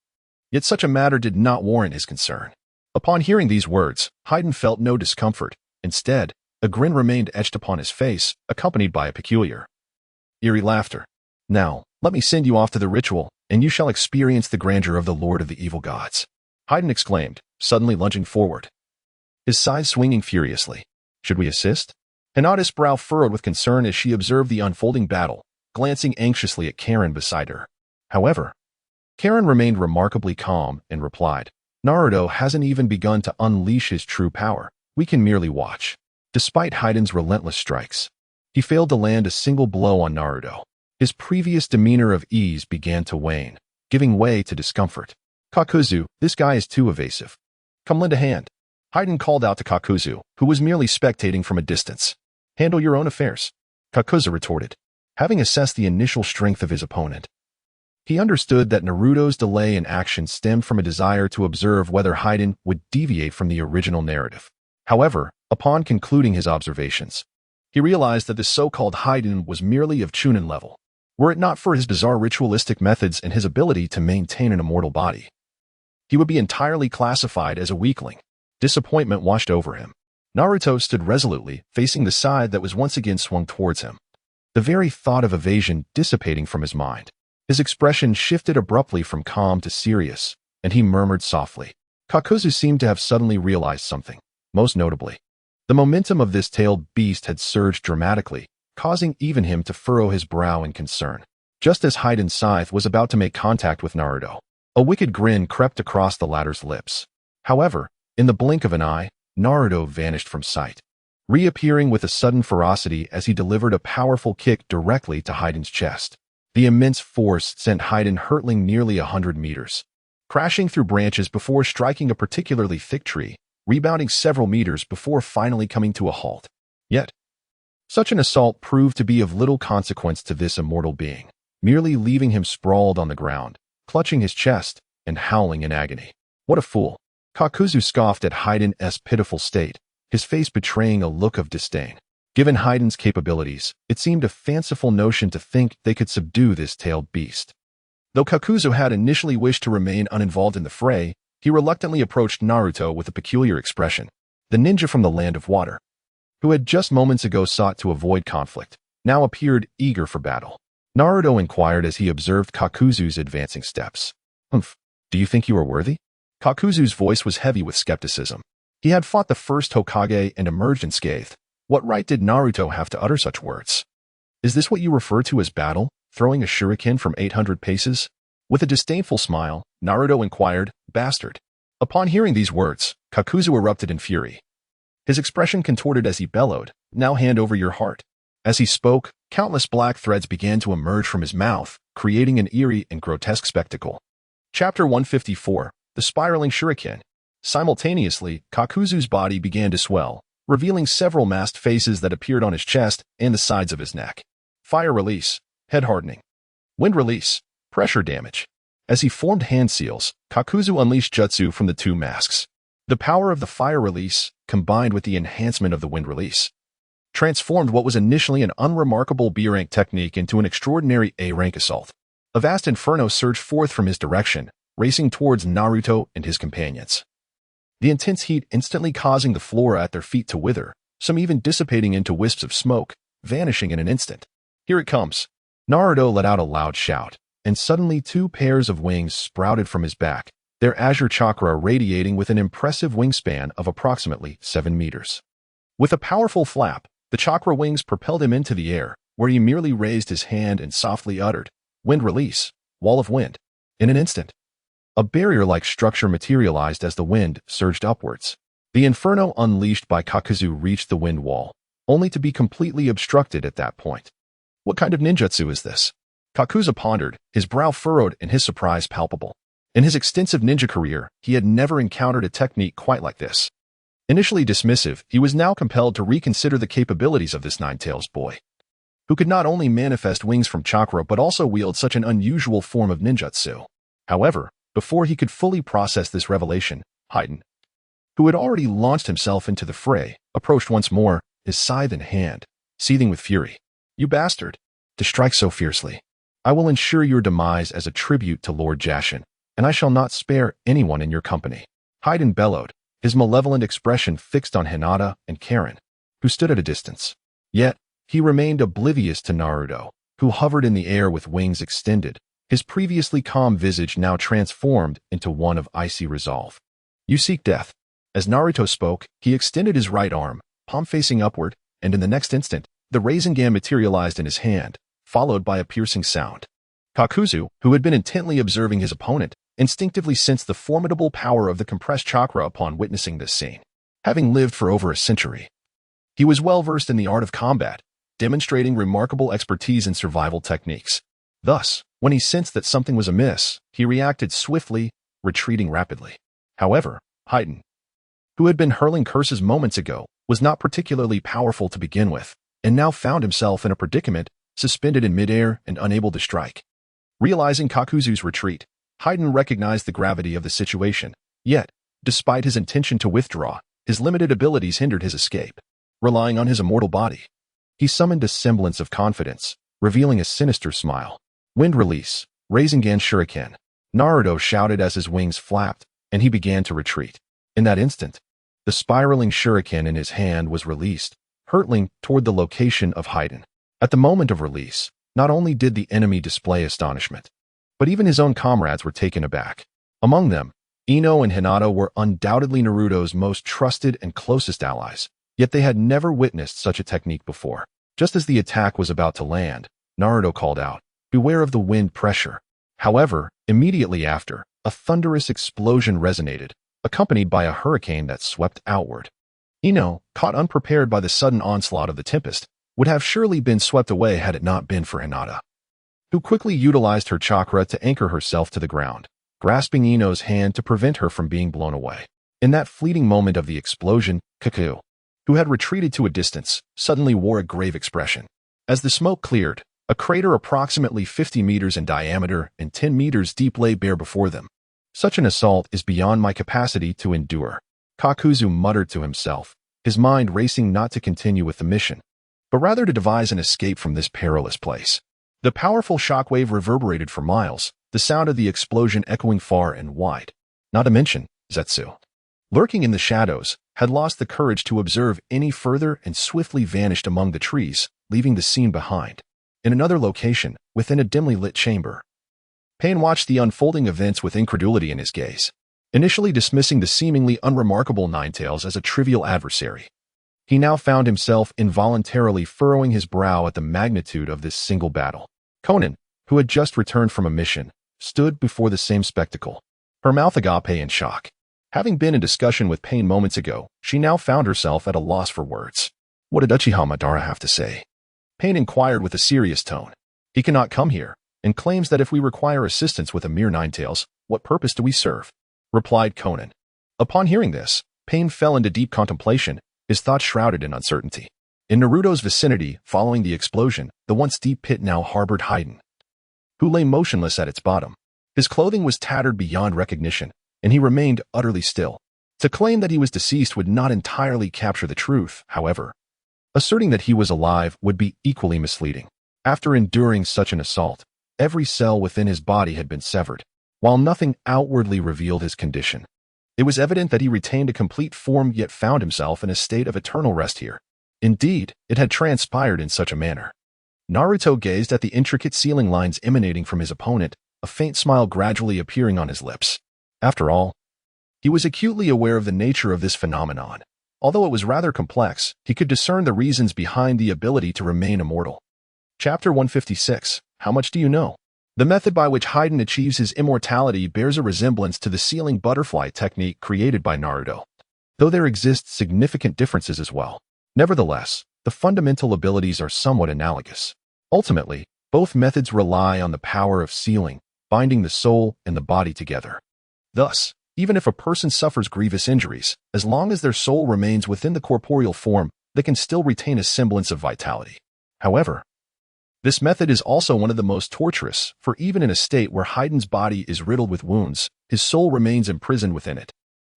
A: Yet such a matter did not warrant his concern. Upon hearing these words, Haydn felt no discomfort. Instead, a grin remained etched upon his face, accompanied by a peculiar, eerie laughter. Now, let me send you off to the ritual, and you shall experience the grandeur of the Lord of the Evil Gods. Haydn exclaimed, suddenly lunging forward, his scythe swinging furiously. Should we assist? Hinata's brow furrowed with concern as she observed the unfolding battle, glancing anxiously at Karen beside her. However, Karen remained remarkably calm and replied, Naruto hasn't even begun to unleash his true power. We can merely watch. Despite Haydn's relentless strikes, he failed to land a single blow on Naruto. His previous demeanor of ease began to wane, giving way to discomfort. Kakuzu, this guy is too evasive. Come lend a hand. Haydn called out to Kakuzu, who was merely spectating from a distance. Handle your own affairs. Kakuzu retorted, having assessed the initial strength of his opponent. He understood that Naruto's delay in action stemmed from a desire to observe whether Haydn would deviate from the original narrative. However, upon concluding his observations, he realized that the so-called Haydn was merely of Chunin level. Were it not for his bizarre ritualistic methods and his ability to maintain an immortal body, he would be entirely classified as a weakling. Disappointment washed over him. Naruto stood resolutely, facing the side that was once again swung towards him. The very thought of evasion dissipating from his mind. His expression shifted abruptly from calm to serious, and he murmured softly. Kakuzu seemed to have suddenly realized something. Most notably, the momentum of this tailed beast had surged dramatically, causing even him to furrow his brow in concern. Just as Haydn's scythe was about to make contact with Naruto, a wicked grin crept across the latter's lips. However, in the blink of an eye, Naruto vanished from sight, reappearing with a sudden ferocity as he delivered a powerful kick directly to Haydn's chest. The immense force sent Haydn hurtling nearly 100 meters, crashing through branches before striking a particularly thick tree, rebounding several meters before finally coming to a halt. Yet, such an assault proved to be of little consequence to this immortal being, merely leaving him sprawled on the ground, clutching his chest and howling in agony. What a fool! Kakuzu scoffed at Haydn's pitiful state, his face betraying a look of disdain. Given Haydn's capabilities, it seemed a fanciful notion to think they could subdue this tailed beast. Though Kakuzu had initially wished to remain uninvolved in the fray, he reluctantly approached Naruto with a peculiar expression. The ninja from the land of water, who had just moments ago sought to avoid conflict, now appeared eager for battle. Naruto inquired as he observed Kakuzu's advancing steps. Do you think you are worthy? Kakuzu's voice was heavy with skepticism. He had fought the first Hokage and emerged unscathed. What right did Naruto have to utter such words? Is this what you refer to as battle, throwing a shuriken from 800 paces? With a disdainful smile, Naruto inquired, Bastard. Upon hearing these words, Kakuzu erupted in fury. His expression contorted as he bellowed, Now hand over your heart. As he spoke, countless black threads began to emerge from his mouth, creating an eerie and grotesque spectacle. Chapter 154, The Spiraling Shuriken. Simultaneously, Kakuzu's body began to swell, revealing several masked faces that appeared on his chest and the sides of his neck. Fire release, head hardening. Wind release, pressure damage. As he formed hand seals, Kakuzu unleashed jutsu from the two masks. The power of the fire release, combined with the enhancement of the wind release, transformed what was initially an unremarkable B-rank technique into an extraordinary A-rank assault. A vast inferno surged forth from his direction, racing towards Naruto and his companions. The intense heat instantly causing the flora at their feet to wither, some even dissipating into wisps of smoke, vanishing in an instant. Here it comes. Naruto let out a loud shout, and suddenly 2 pairs of wings sprouted from his back, their azure chakra radiating with an impressive wingspan of approximately 7 meters. With a powerful flap, the chakra wings propelled him into the air, where he merely raised his hand and softly uttered, "Wind release, wall of wind." In an instant, a barrier-like structure materialized as the wind surged upwards. The inferno unleashed by Kakashi reached the wind wall, only to be completely obstructed at that point. What kind of ninjutsu is this? Kakashi pondered, his brow furrowed and his surprise palpable. In his extensive ninja career, he had never encountered a technique quite like this. Initially dismissive, he was now compelled to reconsider the capabilities of this Nine-Tails boy, who could not only manifest wings from chakra but also wield such an unusual form of ninjutsu. However, before he could fully process this revelation, Haiden, who had already launched himself into the fray, approached once more, his scythe in hand, seething with fury. "You bastard! To strike so fiercely! I will ensure your demise as a tribute to Lord Jashin, and I shall not spare anyone in your company." Haiden bellowed, his malevolent expression fixed on Hinata and Karen, who stood at a distance. Yet, he remained oblivious to Naruto, who hovered in the air with wings extended, his previously calm visage now transformed into one of icy resolve. "You seek death." As Naruto spoke, he extended his right arm, palm facing upward, and in the next instant, the Rasengan materialized in his hand, followed by a piercing sound. Kakashi, who had been intently observing his opponent, instinctively sensed the formidable power of the compressed chakra upon witnessing this scene. Having lived for over a century, he was well versed in the art of combat, demonstrating remarkable expertise in survival techniques. Thus, when he sensed that something was amiss, he reacted swiftly, retreating rapidly. However, Haiden, who had been hurling curses moments ago, was not particularly powerful to begin with, and now found himself in a predicament, suspended in midair and unable to strike. Realizing Kakashi's retreat, Haiden recognized the gravity of the situation, yet, despite his intention to withdraw, his limited abilities hindered his escape. Relying on his immortal body, he summoned a semblance of confidence, revealing a sinister smile. "Wind release, Rasengan Shuriken," Naruto shouted as his wings flapped, and he began to retreat. In that instant, the spiraling shuriken in his hand was released, hurtling toward the location of Haiden. At the moment of release, not only did the enemy display astonishment, but even his own comrades were taken aback. Among them, Ino and Hinata were undoubtedly Naruto's most trusted and closest allies, yet they had never witnessed such a technique before. Just as the attack was about to land, Naruto called out, "Beware of the wind pressure." However, immediately after, a thunderous explosion resonated, accompanied by a hurricane that swept outward. Ino, caught unprepared by the sudden onslaught of the tempest, would have surely been swept away had it not been for Hinata, who quickly utilized her chakra to anchor herself to the ground, grasping Ino's hand to prevent her from being blown away. In that fleeting moment of the explosion, Kakashi, who had retreated to a distance, suddenly wore a grave expression. As the smoke cleared, a crater approximately 50 meters in diameter and 10 meters deep lay bare before them. "Such an assault is beyond my capacity to endure," Kakashi muttered to himself, his mind racing not to continue with the mission, but rather to devise an escape from this perilous place. The powerful shockwave reverberated for miles, the sound of the explosion echoing far and wide. Not to mention, Zetsu, lurking in the shadows, had lost the courage to observe any further and swiftly vanished among the trees, leaving the scene behind. In another location, within a dimly lit chamber, Pain watched the unfolding events with incredulity in his gaze, initially dismissing the seemingly unremarkable Ninetales as a trivial adversary. He now found himself involuntarily furrowing his brow at the magnitude of this single battle. Conan, who had just returned from a mission, stood before the same spectacle, her mouth agape in shock. Having been in discussion with Pain moments ago, she now found herself at a loss for words. What did Uchiha Madara have to say? Pain inquired with a serious tone. He cannot come here, and claims that if we require assistance with a mere Ninetales, what purpose do we serve? Replied Conan. Upon hearing this, Pain fell into deep contemplation, his thoughts shrouded in uncertainty. In Naruto's vicinity, following the explosion, the once deep pit now harbored Haiden, who lay motionless at its bottom. His clothing was tattered beyond recognition, and he remained utterly still. To claim that he was deceased would not entirely capture the truth, however. Asserting that he was alive would be equally misleading. After enduring such an assault, every cell within his body had been severed, while nothing outwardly revealed his condition. It was evident that he retained a complete form yet found himself in a state of eternal rest here. Indeed, it had transpired in such a manner. Naruto gazed at the intricate ceiling lines emanating from his opponent, a faint smile gradually appearing on his lips. After all, he was acutely aware of the nature of this phenomenon. Although it was rather complex, he could discern the reasons behind the ability to remain immortal. Chapter 156. How much do you know? The method by which Hayden achieves his immortality bears a resemblance to the ceiling butterfly technique created by Naruto, though there exist significant differences as well. Nevertheless, the fundamental abilities are somewhat analogous. Ultimately, both methods rely on the power of sealing, binding the soul and the body together. Thus, even if a person suffers grievous injuries, as long as their soul remains within the corporeal form, they can still retain a semblance of vitality. However, this method is also one of the most torturous, for even in a state where Hayden's body is riddled with wounds, his soul remains imprisoned within it.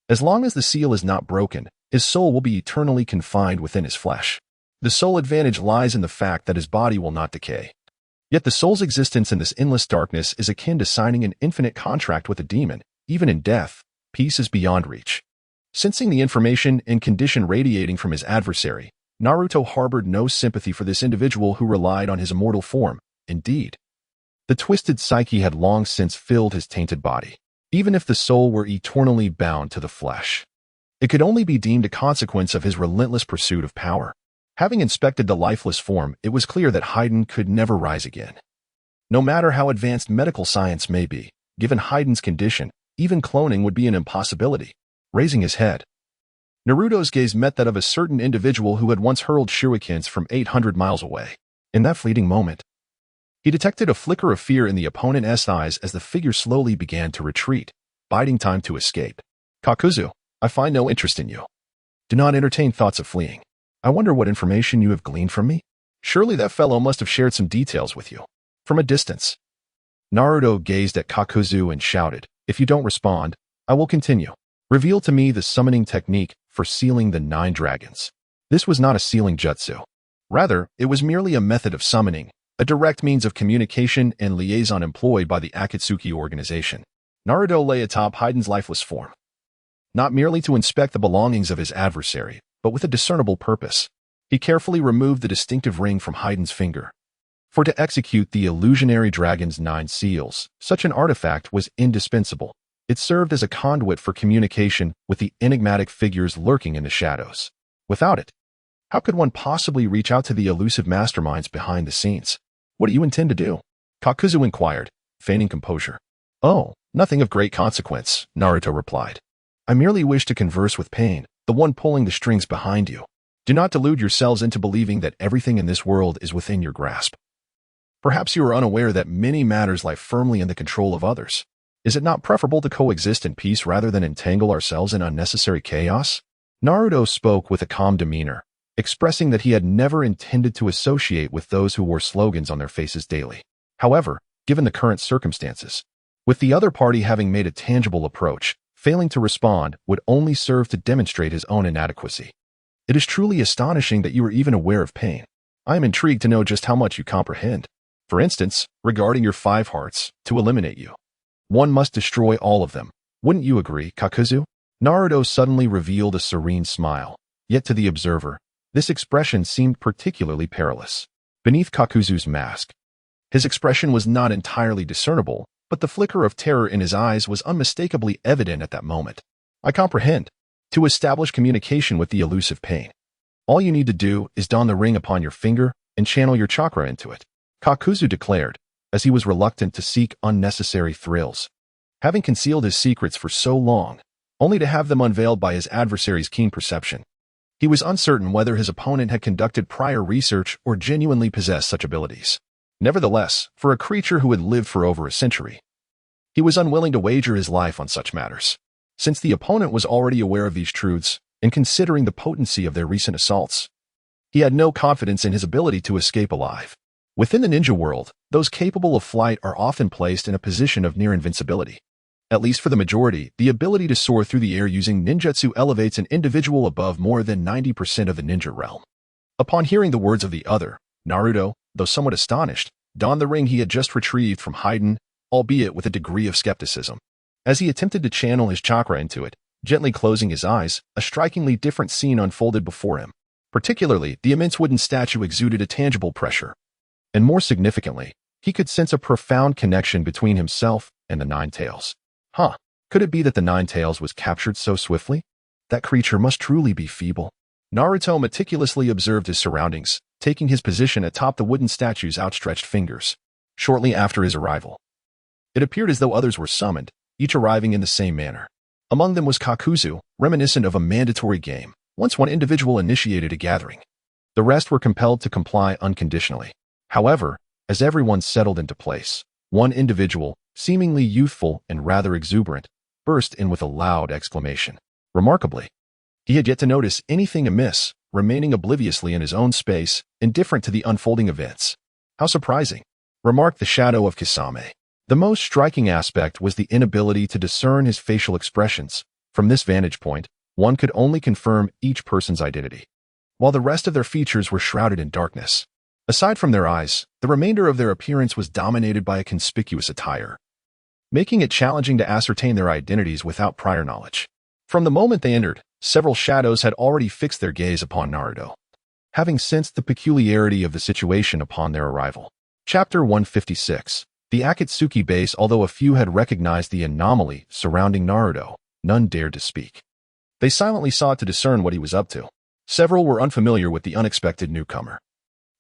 A: As long as the seal is not broken, his soul will be eternally confined within his flesh. The sole advantage lies in the fact that his body will not decay. Yet the soul's existence in this endless darkness is akin to signing an infinite contract with a demon. Even in death, peace is beyond reach. Sensing the information and condition radiating from his adversary, Naruto harbored no sympathy for this individual who relied on his immortal form. Indeed, the twisted psyche had long since filled his tainted body. Even if the soul were eternally bound to the flesh, it could only be deemed a consequence of his relentless pursuit of power. Having inspected the lifeless form, it was clear that Hayden could never rise again. No matter how advanced medical science may be, given Hayden's condition, even cloning would be an impossibility. Raising his head, Naruto's gaze met that of a certain individual who had once hurled shurikens from 800 miles away. In that fleeting moment, he detected a flicker of fear in the opponent's eyes as the figure slowly began to retreat, biding time to escape. Kakuzu, I find no interest in you. Do not entertain thoughts of fleeing. I wonder what information you have gleaned from me? Surely that fellow must have shared some details with you. From a distance, Naruto gazed at Kakuzu and shouted, if you don't respond, I will continue. Reveal to me the summoning technique for sealing the 9 dragons. This was not a sealing jutsu. Rather, it was merely a method of summoning, a direct means of communication and liaison employed by the Akatsuki organization. Naruto lay atop Hayden's lifeless form, not merely to inspect the belongings of his adversary, but with a discernible purpose. He carefully removed the distinctive ring from Hayden's finger. For to execute the illusionary dragon's 9 seals, such an artifact was indispensable. It served as a conduit for communication with the enigmatic figures lurking in the shadows. Without it, how could one possibly reach out to the elusive masterminds behind the scenes? What do you intend to do? Kakuzu inquired, feigning composure. Oh, nothing of great consequence, Naruto replied. I merely wish to converse with Pain, the one pulling the strings behind you. Do not delude yourselves into believing that everything in this world is within your grasp. Perhaps you are unaware that many matters lie firmly in the control of others. Is it not preferable to coexist in peace rather than entangle ourselves in unnecessary chaos? Naruto spoke with a calm demeanor, expressing that he had never intended to associate with those who wore slogans on their faces daily. However, given the current circumstances, with the other party having made a tangible approach, failing to respond would only serve to demonstrate his own inadequacy. It is truly astonishing that you are even aware of pain. I am intrigued to know just how much you comprehend. For instance, regarding your 5 hearts, to eliminate you, one must destroy all of them. Wouldn't you agree, Kakuzu? Naruto suddenly revealed a serene smile. Yet to the observer, this expression seemed particularly perilous. Beneath Kakuzu's mask, his expression was not entirely discernible, but the flicker of terror in his eyes was unmistakably evident at that moment. I comprehend. To establish communication with the elusive Pain, all you need to do is don the ring upon your finger and channel your chakra into it, Kakuzu declared, as he was reluctant to seek unnecessary thrills. Having concealed his secrets for so long, only to have them unveiled by his adversary's keen perception, he was uncertain whether his opponent had conducted prior research or genuinely possessed such abilities. Nevertheless, for a creature who had lived for over a century, he was unwilling to wager his life on such matters. Since the opponent was already aware of these truths, and considering the potency of their recent assaults, he had no confidence in his ability to escape alive. Within the ninja world, those capable of flight are often placed in a position of near invincibility. At least for the majority, the ability to soar through the air using ninjutsu elevates an individual above more than 90% of the ninja realm. Upon hearing the words of the other, Naruto, though somewhat astonished, donned the ring he had just retrieved from Haiden, albeit with a degree of skepticism. As he attempted to channel his chakra into it, gently closing his eyes, a strikingly different scene unfolded before him. Particularly, the immense wooden statue exuded a tangible pressure. And more significantly, he could sense a profound connection between himself and the Nine Tails. Could it be that the Nine Tails was captured so swiftly? That creature must truly be feeble. Naruto meticulously observed his surroundings, taking his position atop the wooden statue's outstretched fingers. Shortly after his arrival, it appeared as though others were summoned, each arriving in the same manner. Among them was Kakuzu, reminiscent of a mandatory game. Once one individual initiated a gathering, the rest were compelled to comply unconditionally. However, as everyone settled into place, one individual, seemingly youthful and rather exuberant, burst in with a loud exclamation. Remarkably, he had yet to notice anything amiss, remaining obliviously in his own space, indifferent to the unfolding events. How surprising, remarked the shadow of Kisame. The most striking aspect was the inability to discern his facial expressions. From this vantage point, one could only confirm each person's identity, while the rest of their features were shrouded in darkness. Aside from their eyes, the remainder of their appearance was dominated by a conspicuous attire, making it challenging to ascertain their identities without prior knowledge. From the moment they entered, several shadows had already fixed their gaze upon Naruto, having sensed the peculiarity of the situation upon their arrival. Chapter 156. The Akatsuki base. Although a few had recognized the anomaly surrounding Naruto, none dared to speak. They silently sought to discern what he was up to. Several were unfamiliar with the unexpected newcomer,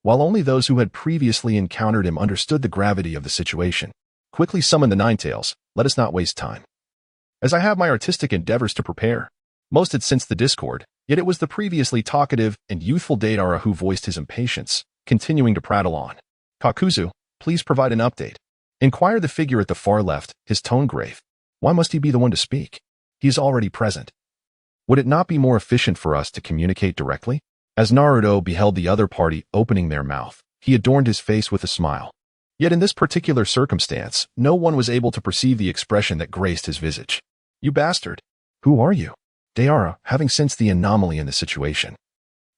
A: while only those who had previously encountered him understood the gravity of the situation. Quickly summon the Nine Tails, let us not waste time, as I have my artistic endeavors to prepare. Most had sensed the discord, yet it was the previously talkative and youthful Deidara who voiced his impatience, continuing to prattle on. Kakuzu, please provide an update, inquired the figure at the far left, his tone grave. Why must he be the one to speak? He is already present. Would it not be more efficient for us to communicate directly? As Naruto beheld the other party opening their mouth, he adorned his face with a smile. Yet in this particular circumstance, no one was able to perceive the expression that graced his visage. You bastard! Who are you? Deidara, having sensed the anomaly in the situation,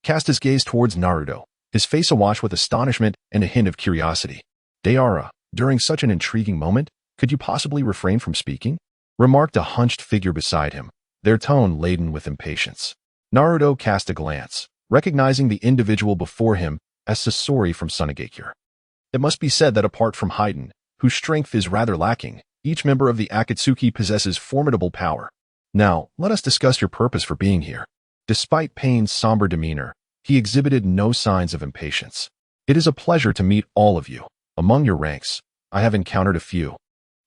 A: cast his gaze towards Naruto, his face awash with astonishment and a hint of curiosity. Deidara, during such an intriguing moment, could you possibly refrain from speaking? Remarked a hunched figure beside him, their tone laden with impatience. Naruto cast a glance, recognizing the individual before him as Sasori from Sunagakure. It must be said that apart from Haiden, whose strength is rather lacking, each member of the Akatsuki possesses formidable power. Now, let us discuss your purpose for being here. Despite Pain's somber demeanor, he exhibited no signs of impatience. It is a pleasure to meet all of you. Among your ranks, I have encountered a few,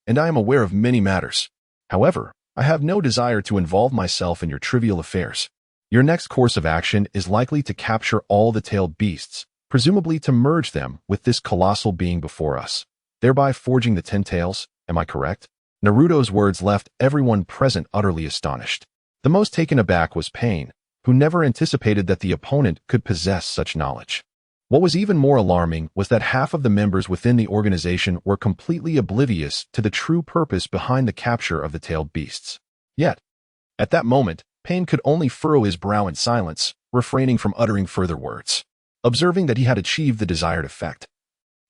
A: and I am aware of many matters. However, I have no desire to involve myself in your trivial affairs. Your next course of action is likely to capture all the tailed beasts, presumably to merge them with this colossal being before us, thereby forging the 10 tails. Am I correct? Naruto's words left everyone present utterly astonished. The most taken aback was Pain, who never anticipated that the opponent could possess such knowledge. What was even more alarming was that half of the members within the organization were completely oblivious to the true purpose behind the capture of the tailed beasts. Yet, at that moment, Pain could only furrow his brow in silence, refraining from uttering further words, observing that he had achieved the desired effect.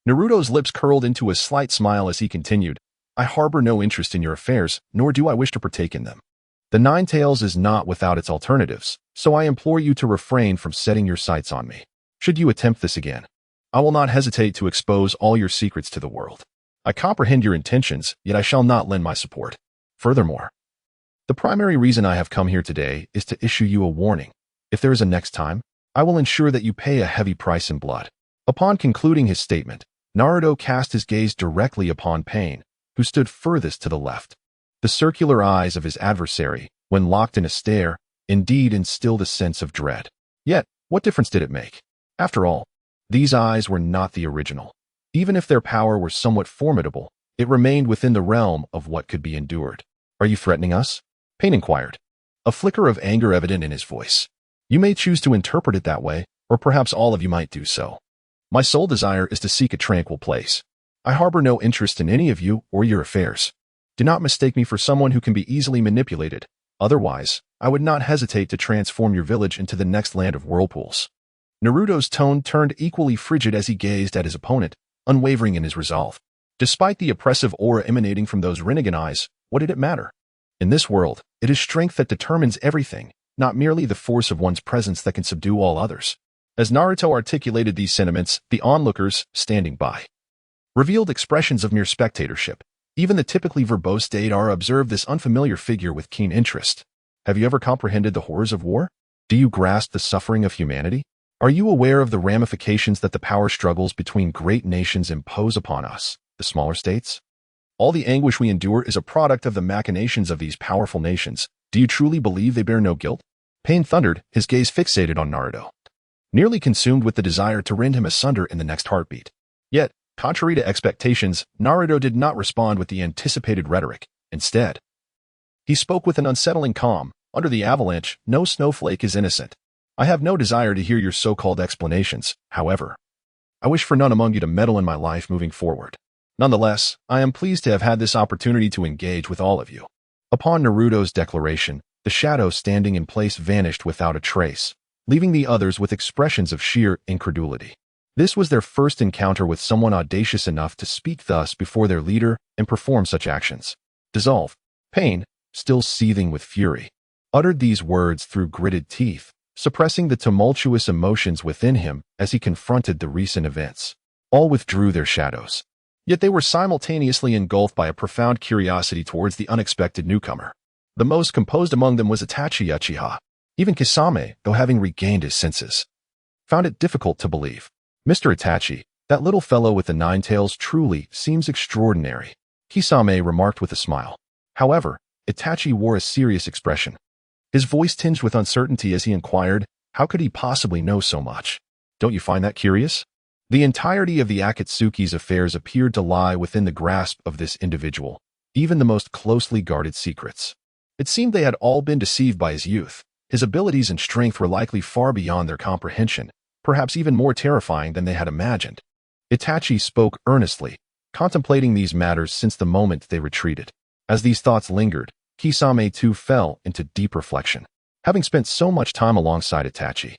A: Naruto's lips curled into a slight smile as he continued, I harbor no interest in your affairs, nor do I wish to partake in them. The Nine Tails is not without its alternatives, so I implore you to refrain from setting your sights on me. Should you attempt this again, I will not hesitate to expose all your secrets to the world. I comprehend your intentions, yet I shall not lend my support. Furthermore, the primary reason I have come here today is to issue you a warning. If there is a next time, I will ensure that you pay a heavy price in blood. Upon concluding his statement, Naruto cast his gaze directly upon Pain, who stood furthest to the left. The circular eyes of his adversary, when locked in a stare, indeed instilled a sense of dread. Yet, what difference did it make? After all, these eyes were not the original. Even if their power were somewhat formidable, it remained within the realm of what could be endured. Are you threatening us? Pain inquired, a flicker of anger evident in his voice. You may choose to interpret it that way, or perhaps all of you might do so. My sole desire is to seek a tranquil place. I harbor no interest in any of you or your affairs. Do not mistake me for someone who can be easily manipulated. Otherwise, I would not hesitate to transform your village into the next land of whirlpools. Naruto's tone turned equally frigid as he gazed at his opponent, unwavering in his resolve. Despite the oppressive aura emanating from those Rinnegan eyes, what did it matter? In this world, it is strength that determines everything, not merely the force of one's presence that can subdue all others. As Naruto articulated these sentiments, the onlookers, standing by, revealed expressions of mere spectatorship. Even the typically verbose Deidara observed this unfamiliar figure with keen interest. Have you ever comprehended the horrors of war? Do you grasp the suffering of humanity? Are you aware of the ramifications that the power struggles between great nations impose upon us, the smaller states? All the anguish we endure is a product of the machinations of these powerful nations. Do you truly believe they bear no guilt? Pain thundered, his gaze fixated on Naruto, nearly consumed with the desire to rend him asunder in the next heartbeat. Yet, contrary to expectations, Naruto did not respond with the anticipated rhetoric. Instead, he spoke with an unsettling calm. Under the avalanche, no snowflake is innocent. I have no desire to hear your so-called explanations, however. I wish for none among you to meddle in my life moving forward. Nonetheless, I am pleased to have had this opportunity to engage with all of you. Upon Naruto's declaration, the shadow standing in place vanished without a trace, leaving the others with expressions of sheer incredulity. This was their first encounter with someone audacious enough to speak thus before their leader and perform such actions. Dissolve. Pain, still seething with fury, uttered these words through gritted teeth, suppressing the tumultuous emotions within him as he confronted the recent events. All withdrew their shadows. Yet they were simultaneously engulfed by a profound curiosity towards the unexpected newcomer. The most composed among them was Itachi Uchiha. Even Kisame, though having regained his senses, found it difficult to believe. Mr. Itachi, that little fellow with the 9 tails truly seems extraordinary, Kisame remarked with a smile. However, Itachi wore a serious expression, his voice tinged with uncertainty as he inquired, how could he possibly know so much? Don't you find that curious? The entirety of the Akatsuki's affairs appeared to lie within the grasp of this individual, even the most closely guarded secrets. It seemed they had all been deceived by his youth. His abilities and strength were likely far beyond their comprehension, perhaps even more terrifying than they had imagined. Itachi spoke earnestly, contemplating these matters since the moment they retreated. As these thoughts lingered, Kisame too fell into deep reflection. Having spent so much time alongside Itachi,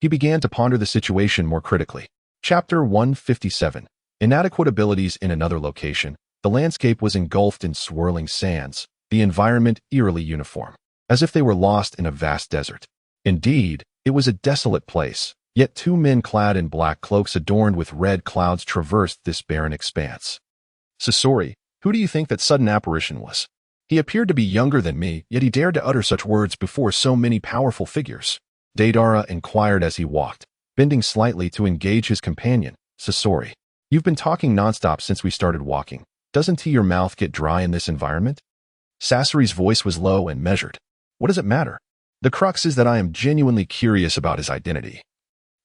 A: he began to ponder the situation more critically. Chapter 157. Inadequate abilities in another location. The landscape was engulfed in swirling sands, the environment eerily uniform, as if they were lost in a vast desert. Indeed, it was a desolate place, yet 2 men clad in black cloaks adorned with red clouds traversed this barren expanse. Sasori, who do you think that sudden apparition was? He appeared to be younger than me, yet he dared to utter such words before so many powerful figures. Deidara inquired as he walked, bending slightly to engage his companion. Sasori, you've been talking nonstop since we started walking. Doesn't your mouth get dry in this environment? Sasori's voice was low and measured. What does it matter? The crux is that I am genuinely curious about his identity,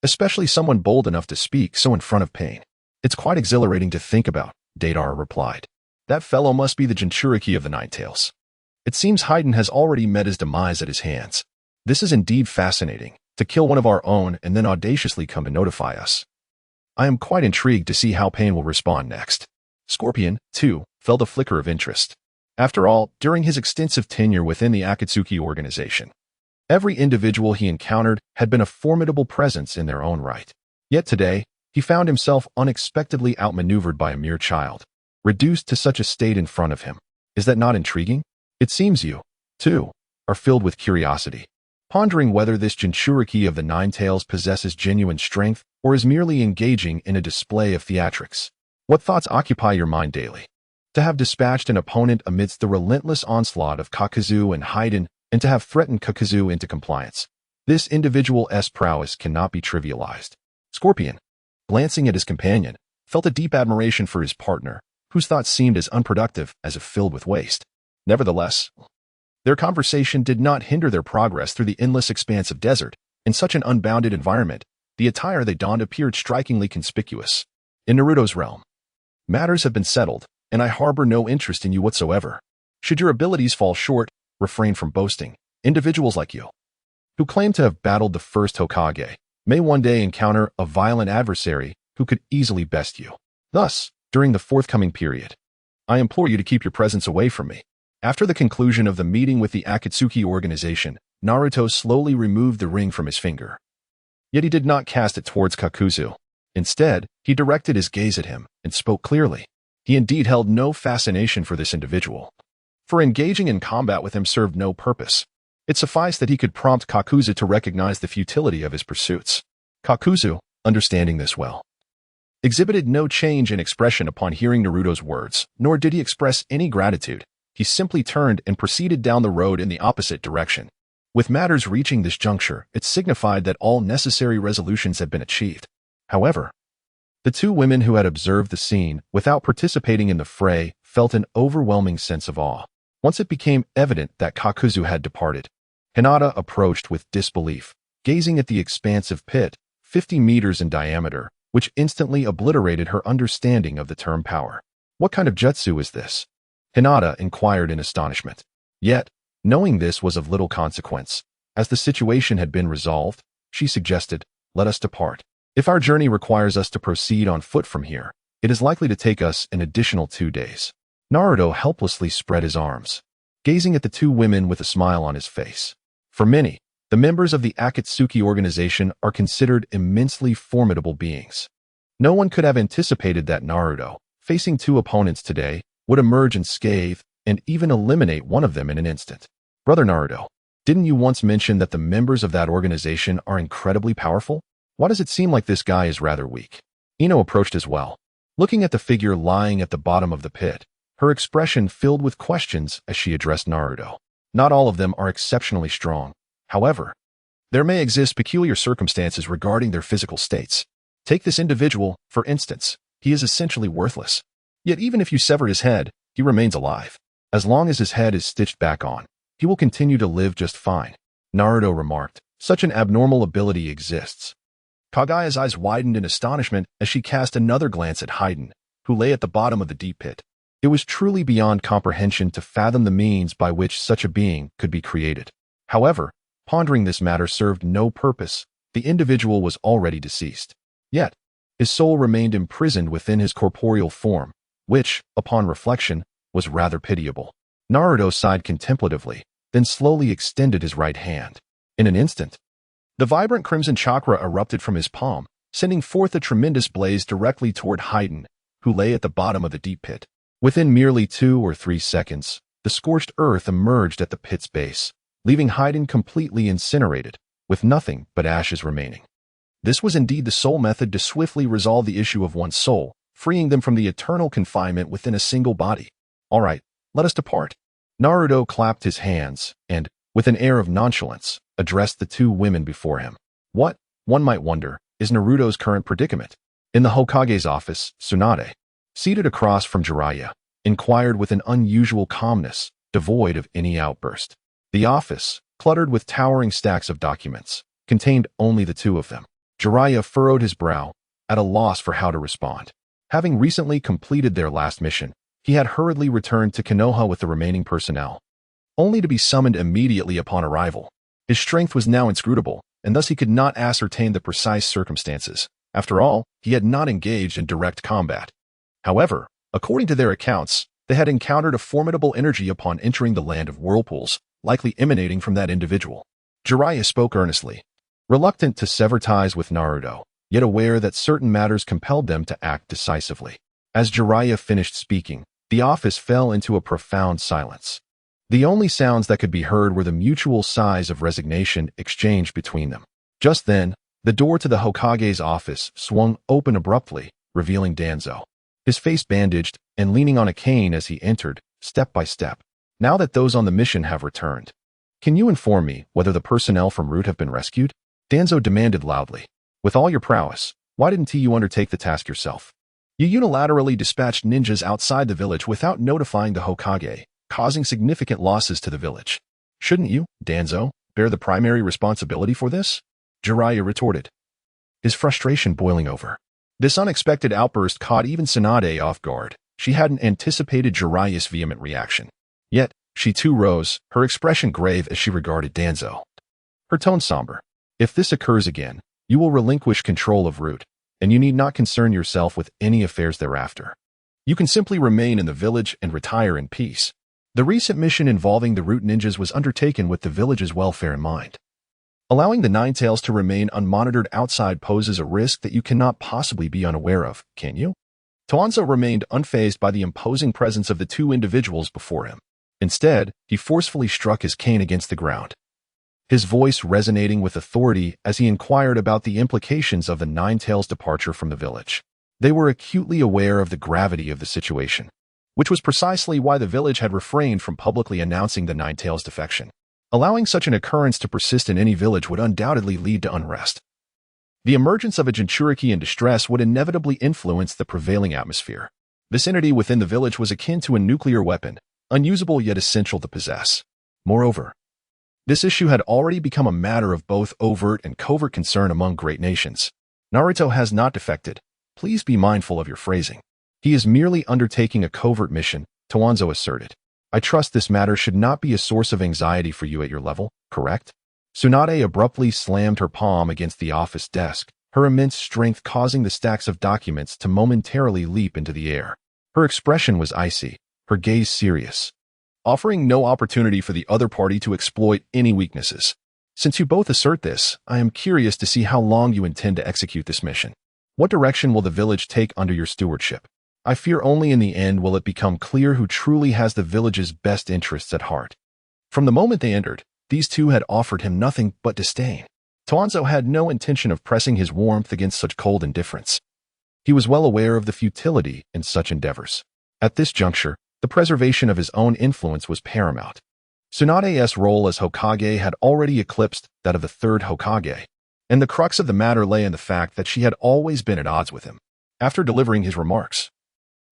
A: especially someone bold enough to speak so in front of Pain. It's quite exhilarating to think about, Deidara replied. That fellow must be the Jinchuriki of the 9 tails. It seems Haiden has already met his demise at his hands. This is indeed fascinating, to kill one of our own and then audaciously come to notify us. I am quite intrigued to see how Pain will respond next. Scorpion, too, felt a flicker of interest. After all, during his extensive tenure within the Akatsuki organization, every individual he encountered had been a formidable presence in their own right. Yet today, he found himself unexpectedly outmaneuvered by a mere child, reduced to such a state in front of him. Is that not intriguing? It seems you, too, are filled with curiosity, pondering whether this Jinchuriki of the 9 tails possesses genuine strength or is merely engaging in a display of theatrics. What thoughts occupy your mind daily? To have dispatched an opponent amidst the relentless onslaught of Kakazu and Haiden, and to have threatened Kakazu into compliance. This individual's prowess cannot be trivialized. Scorpion, glancing at his companion, felt a deep admiration for his partner, whose thoughts seemed as unproductive as if filled with waste. Nevertheless, their conversation did not hinder their progress through the endless expanse of desert. In such an unbounded environment, the attire they donned appeared strikingly conspicuous. In Naruto's realm, matters have been settled, and I harbor no interest in you whatsoever. Should your abilities fall short, refrain from boasting. Individuals like you, who claim to have battled the first Hokage, may one day encounter a violent adversary who could easily best you. Thus, during the forthcoming period, I implore you to keep your presence away from me. After the conclusion of the meeting with the Akatsuki organization, Naruto slowly removed the ring from his finger. Yet he did not cast it towards Kakuzu. Instead, he directed his gaze at him and spoke clearly. He indeed held no fascination for this individual. For engaging in combat with him served no purpose. It sufficed that he could prompt Kakuzu to recognize the futility of his pursuits. Kakuzu, understanding this well, exhibited no change in expression upon hearing Naruto's words, nor did he express any gratitude. He simply turned and proceeded down the road in the opposite direction. With matters reaching this juncture, it signified that all necessary resolutions had been achieved. However, the two women who had observed the scene without participating in the fray felt an overwhelming sense of awe. Once it became evident that Kakuzu had departed, Hinata approached with disbelief, gazing at the expansive pit, 50 meters in diameter, which instantly obliterated her understanding of the term power. What kind of jutsu is this? Hinata inquired in astonishment. Yet, knowing this was of little consequence, as the situation had been resolved, she suggested, "Let us depart. If our journey requires us to proceed on foot from here, it is likely to take us an additional 2 days." Naruto helplessly spread his arms, gazing at the two women with a smile on his face. For many, the members of the Akatsuki organization are considered immensely formidable beings. No one could have anticipated that Naruto, facing two opponents today, would emerge unscathed and even eliminate one of them in an instant. "Brother Naruto, didn't you once mention that the members of that organization are incredibly powerful? Why does it seem like this guy is rather weak?" Ino approached as well. Looking at the figure lying at the bottom of the pit, her expression filled with questions as she addressed Naruto. Not all of them are exceptionally strong. However, there may exist peculiar circumstances regarding their physical states. Take this individual, for instance. He is essentially worthless. Yet even if you sever his head, he remains alive. As long as his head is stitched back on, he will continue to live just fine. Naruto remarked, "Such an abnormal ability exists." Kagaya's eyes widened in astonishment as she cast another glance at Haiden, who lay at the bottom of the deep pit. It was truly beyond comprehension to fathom the means by which such a being could be created. However, pondering this matter served no purpose. The individual was already deceased. Yet, his soul remained imprisoned within his corporeal form, which, upon reflection, was rather pitiable. Naruto sighed contemplatively, then slowly extended his right hand. In an instant, the vibrant crimson chakra erupted from his palm, sending forth a tremendous blaze directly toward Haiden, who lay at the bottom of the deep pit. Within merely 2 or 3 seconds, the scorched earth emerged at the pit's base, leaving Haiden completely incinerated, with nothing but ashes remaining. This was indeed the sole method to swiftly resolve the issue of one's soul, freeing them from the eternal confinement within a single body. "All right, let us depart." Naruto clapped his hands and, with an air of nonchalance, addressed the two women before him. What, one might wonder, is Naruto's current predicament? In the Hokage's office, Tsunade, seated across from Jiraiya, inquired with an unusual calmness, devoid of any outburst. The office, cluttered with towering stacks of documents, contained only the two of them. Jiraiya furrowed his brow, at a loss for how to respond. Having recently completed their last mission, he had hurriedly returned to Konoha with the remaining personnel, only to be summoned immediately upon arrival. His strength was now inscrutable, and thus he could not ascertain the precise circumstances. After all, he had not engaged in direct combat. However, according to their accounts, they had encountered a formidable energy upon entering the land of whirlpools, likely emanating from that individual. Jiraiya spoke earnestly, reluctant to sever ties with Naruto, yet aware that certain matters compelled them to act decisively. As Jiraiya finished speaking, the office fell into a profound silence. The only sounds that could be heard were the mutual sighs of resignation exchanged between them. Just then, the door to the Hokage's office swung open abruptly, revealing Danzo, his face bandaged and leaning on a cane as he entered, step by step. "Now that those on the mission have returned, can you inform me whether the personnel from Root have been rescued?" Danzo demanded loudly. "With all your prowess, why didn't you undertake the task yourself? You unilaterally dispatched ninjas outside the village without notifying the Hokage, causing significant losses to the village. Shouldn't you, Danzo, bear the primary responsibility for this?" Jiraiya retorted, his frustration boiling over. This unexpected outburst caught even Tsunade off guard. She hadn't anticipated Jiraiya's vehement reaction. Yet, she too rose, her expression grave as she regarded Danzo. Her tone somber. "If this occurs again, you will relinquish control of Root, and you need not concern yourself with any affairs thereafter. You can simply remain in the village and retire in peace. The recent mission involving the Root ninjas was undertaken with the village's welfare in mind." Allowing the Nine Tails to remain unmonitored outside poses a risk that you cannot possibly be unaware of, can you? Tuanzo remained unfazed by the imposing presence of the two individuals before him. Instead, he forcefully struck his cane against the ground, his voice resonating with authority as he inquired about the implications of the Nine Tails' departure from the village. They were acutely aware of the gravity of the situation, which was precisely why the village had refrained from publicly announcing the Nine Tails' defection. Allowing such an occurrence to persist in any village would undoubtedly lead to unrest. The emergence of a Jinchuriki in distress would inevitably influence the prevailing atmosphere. Vicinity within the village was akin to a nuclear weapon, unusable yet essential to possess. Moreover, this issue had already become a matter of both overt and covert concern among great nations. Naruto has not defected. Please be mindful of your phrasing. He is merely undertaking a covert mission, Tuanzo asserted. I trust this matter should not be a source of anxiety for you at your level, correct? Tsunade abruptly slammed her palm against the office desk, her immense strength causing the stacks of documents to momentarily leap into the air. Her expression was icy, her gaze serious, offering no opportunity for the other party to exploit any weaknesses. Since you both assert this, I am curious to see how long you intend to execute this mission. What direction will the village take under your stewardship? I fear only in the end will it become clear who truly has the village's best interests at heart. From the moment they entered, these two had offered him nothing but disdain. Tuanzo had no intention of pressing his warmth against such cold indifference. He was well aware of the futility in such endeavors. At this juncture, the preservation of his own influence was paramount. Tsunade's role as Hokage had already eclipsed that of the third Hokage, and the crux of the matter lay in the fact that she had always been at odds with him. After delivering his remarks,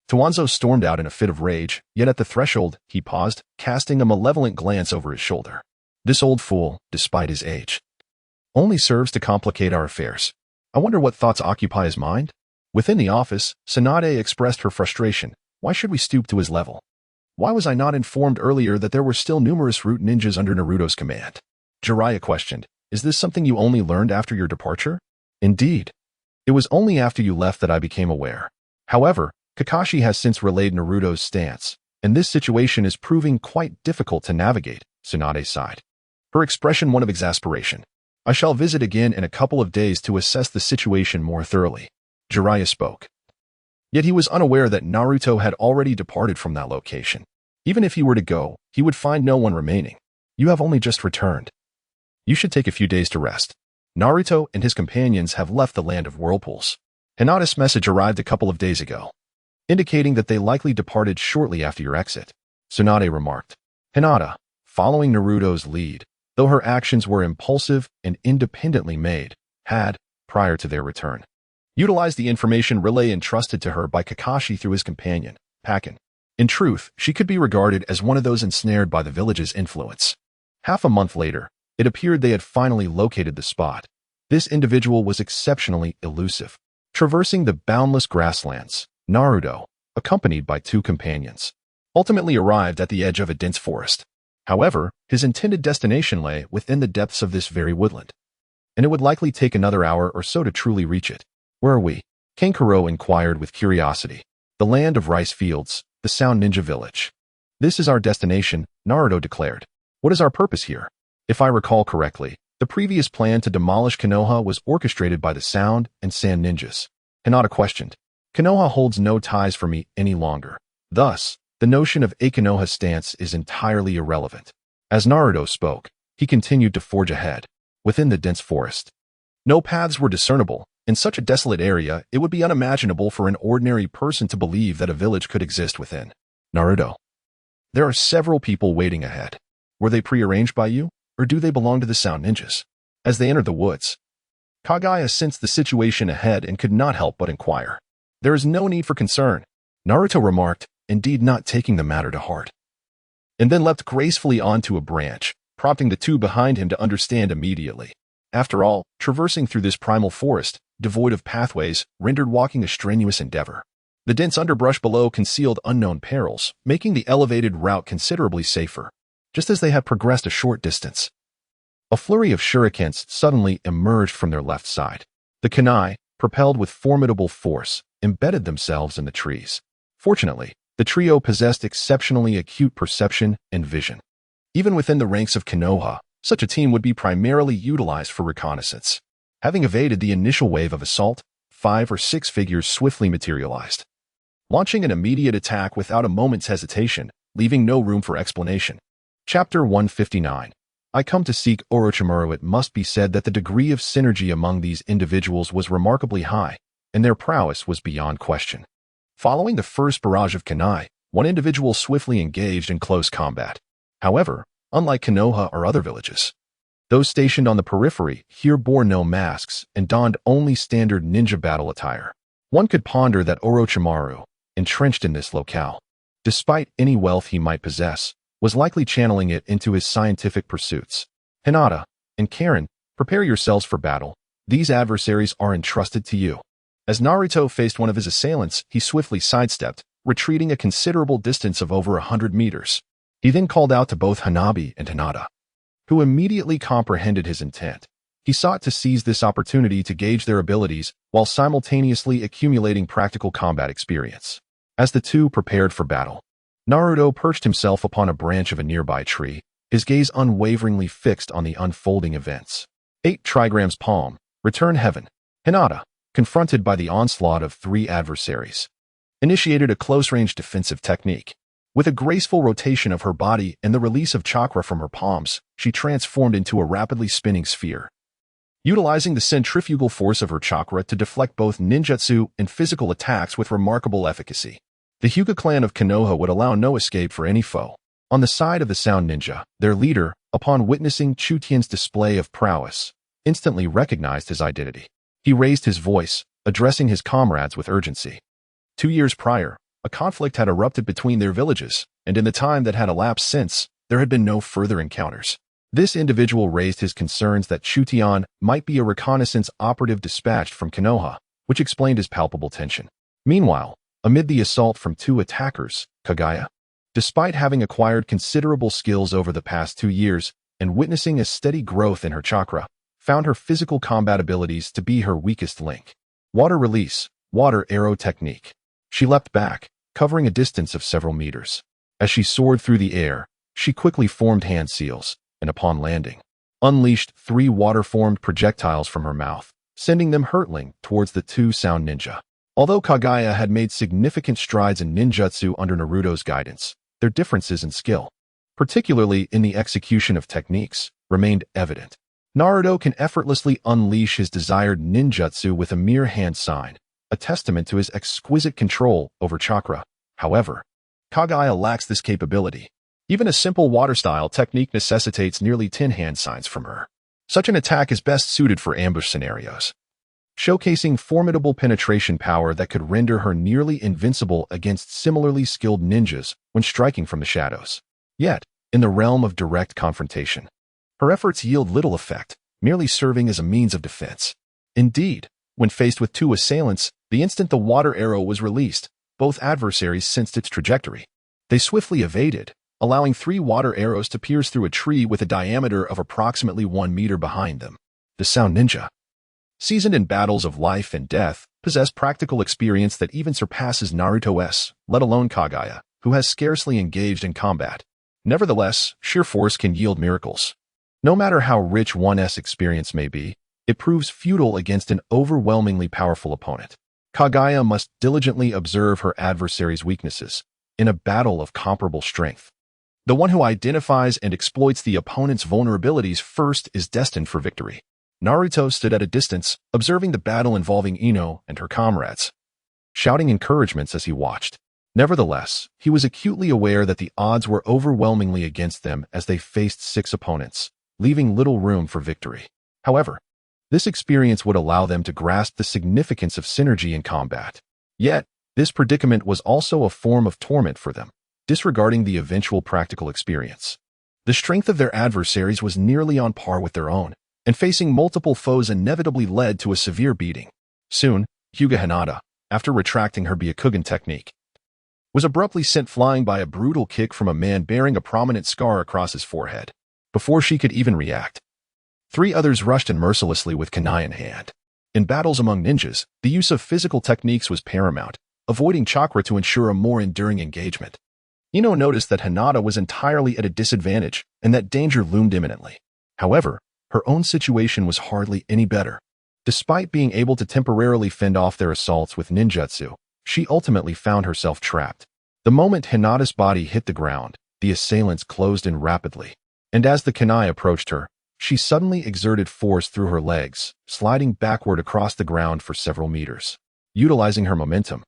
A: Tuanzo stormed out in a fit of rage, yet at the threshold, he paused, casting a malevolent glance over his shoulder. This old fool, despite his age, only serves to complicate our affairs. I wonder what thoughts occupy his mind? Within the office, Tsunade expressed her frustration. Why should we stoop to his level? Why was I not informed earlier that there were still numerous root ninjas under Naruto's command? Jiraiya questioned. Is this something you only learned after your departure? Indeed. It was only after you left that I became aware. However, Kakashi has since relayed Naruto's stance, and this situation is proving quite difficult to navigate, Tsunade sighed, her expression one of exasperation. I shall visit again in a couple of days to assess the situation more thoroughly. Jiraiya spoke. Yet he was unaware that Naruto had already departed from that location. Even if he were to go, he would find no one remaining. You have only just returned. You should take a few days to rest. Naruto and his companions have left the land of whirlpools. Hinata's message arrived a couple of days ago, indicating that they likely departed shortly after your exit, Tsunade remarked. Hinata, following Naruto's lead, though her actions were impulsive and independently made, had, prior to their return, utilized the information relay entrusted to her by Kakashi through his companion, Pakin. In truth, she could be regarded as one of those ensnared by the village's influence. Half a month later, it appeared they had finally located the spot. This individual was exceptionally elusive. Traversing the boundless grasslands, Naruto, accompanied by two companions, ultimately arrived at the edge of a dense forest. However, his intended destination lay within the depths of this very woodland, and it would likely take another hour or so to truly reach it. Where are we? Kankuro inquired with curiosity. The land of rice fields, the Sound Ninja Village. This is our destination, Naruto declared. What is our purpose here? If I recall correctly, the previous plan to demolish Konoha was orchestrated by the Sound and Sand Ninjas. Hinata questioned. Konoha holds no ties for me any longer. Thus, the notion of a Konoha stance is entirely irrelevant. As Naruto spoke, he continued to forge ahead, within the dense forest. No paths were discernible. In such a desolate area, it would be unimaginable for an ordinary person to believe that a village could exist within. Naruto. There are several people waiting ahead. Were they prearranged by you, or do they belong to the Sound Ninjas? As they entered the woods, Kagaya sensed the situation ahead and could not help but inquire. There is no need for concern, Naruto remarked, indeed not taking the matter to heart, and then leapt gracefully onto a branch, prompting the two behind him to understand immediately. After all, traversing through this primal forest, devoid of pathways, rendered walking a strenuous endeavor. The dense underbrush below concealed unknown perils, making the elevated route considerably safer. Just as they had progressed a short distance, a flurry of shurikens suddenly emerged from their left side. The kunai, propelled with formidable force, embedded themselves in the trees. Fortunately, the trio possessed exceptionally acute perception and vision. Even within the ranks of Konoha, Such a team would be primarily utilized for reconnaissance. Having evaded the initial wave of assault, 5 or 6 figures swiftly materialized, launching an immediate attack without a moment's hesitation, leaving no room for explanation. Chapter 159. I come to seek Orochimaru. It must be said that the degree of synergy among these individuals was remarkably high, and their prowess was beyond question. Following the first barrage of kunai, one individual swiftly engaged in close combat. However, unlike Konoha or other villages, those stationed on the periphery here bore no masks and donned only standard ninja battle attire. One could ponder that Orochimaru, entrenched in this locale, despite any wealth he might possess, was likely channeling it into his scientific pursuits. Hinata and Karen, prepare yourselves for battle. These adversaries are entrusted to you. As Naruto faced one of his assailants, he swiftly sidestepped, retreating a considerable distance of over 100 meters. He then called out to both Hanabi and Hinata, who immediately comprehended his intent. He sought to seize this opportunity to gauge their abilities while simultaneously accumulating practical combat experience. As the two prepared for battle, Naruto perched himself upon a branch of a nearby tree, his gaze unwaveringly fixed on the unfolding events. 8 trigrams palm, return heaven. Hinata, confronted by the onslaught of 3 adversaries, initiated a close-range defensive technique. With a graceful rotation of her body and the release of chakra from her palms, she transformed into a rapidly spinning sphere, utilizing the centrifugal force of her chakra to deflect both ninjutsu and physical attacks with remarkable efficacy. The Hyuga clan of Konoha would allow no escape for any foe. On the side of the Sound Ninja, their leader, upon witnessing Chutian's display of prowess, instantly recognized his identity. He raised his voice, addressing his comrades with urgency. 2 years prior, a conflict had erupted between their villages, and in the time that had elapsed since, there had been no further encounters. This individual raised his concerns that Chutian might be a reconnaissance operative dispatched from Konoha, which explained his palpable tension. Meanwhile, amid the assault from 2 attackers, Kaguya, despite having acquired considerable skills over the past 2 years and witnessing a steady growth in her chakra, found her physical combat abilities to be her weakest link. Water release, water arrow technique. She leapt back, covering a distance of several meters. As she soared through the air, she quickly formed hand seals, and upon landing, unleashed 3 water-formed projectiles from her mouth, sending them hurtling towards the 2 Sound Ninja. Although Kaguya had made significant strides in ninjutsu under Naruto's guidance, their differences in skill, particularly in the execution of techniques, remained evident. Naruto can effortlessly unleash his desired ninjutsu with a mere hand sign, a testament to his exquisite control over chakra. However, Kaguya lacks this capability. Even a simple water-style technique necessitates nearly 10 hand signs from her. Such an attack is best suited for ambush scenarios, showcasing formidable penetration power that could render her nearly invincible against similarly skilled ninjas when striking from the shadows. Yet, in the realm of direct confrontation, her efforts yield little effect, merely serving as a means of defense. Indeed, when faced with 2 assailants, the instant the water arrow was released, both adversaries sensed its trajectory. They swiftly evaded, allowing 3 water arrows to pierce through a tree with a diameter of approximately 1 meter behind them. The Sound Ninja, seasoned in battles of life and death, possess practical experience that even surpasses Naruto's, let alone Kaguya, who has scarcely engaged in combat. Nevertheless, sheer force can yield miracles. No matter how rich one's experience may be, it proves futile against an overwhelmingly powerful opponent. Kaguya must diligently observe her adversary's weaknesses in a battle of comparable strength. The one who identifies and exploits the opponent's vulnerabilities first is destined for victory. Naruto stood at a distance, observing the battle involving Ino and her comrades, shouting encouragements as he watched. Nevertheless, he was acutely aware that the odds were overwhelmingly against them as they faced 6 opponents, leaving little room for victory. However, this experience would allow them to grasp the significance of synergy in combat. Yet, this predicament was also a form of torment for them, disregarding the eventual practical experience. The strength of their adversaries was nearly on par with their own, and facing multiple foes inevitably led to a severe beating. Soon, Hyuga Hinata, after retracting her Byakugan technique, was abruptly sent flying by a brutal kick from a man bearing a prominent scar across his forehead. Before she could even react, 3 others rushed in mercilessly with kunai in hand. In battles among ninjas, the use of physical techniques was paramount, avoiding chakra to ensure a more enduring engagement. Ino noticed that Hinata was entirely at a disadvantage and that danger loomed imminently. However, her own situation was hardly any better. Despite being able to temporarily fend off their assaults with ninjutsu, she ultimately found herself trapped. The moment Hinata's body hit the ground, the assailants closed in rapidly. And as the kunai approached her, she suddenly exerted force through her legs, sliding backward across the ground for several meters. Utilizing her momentum,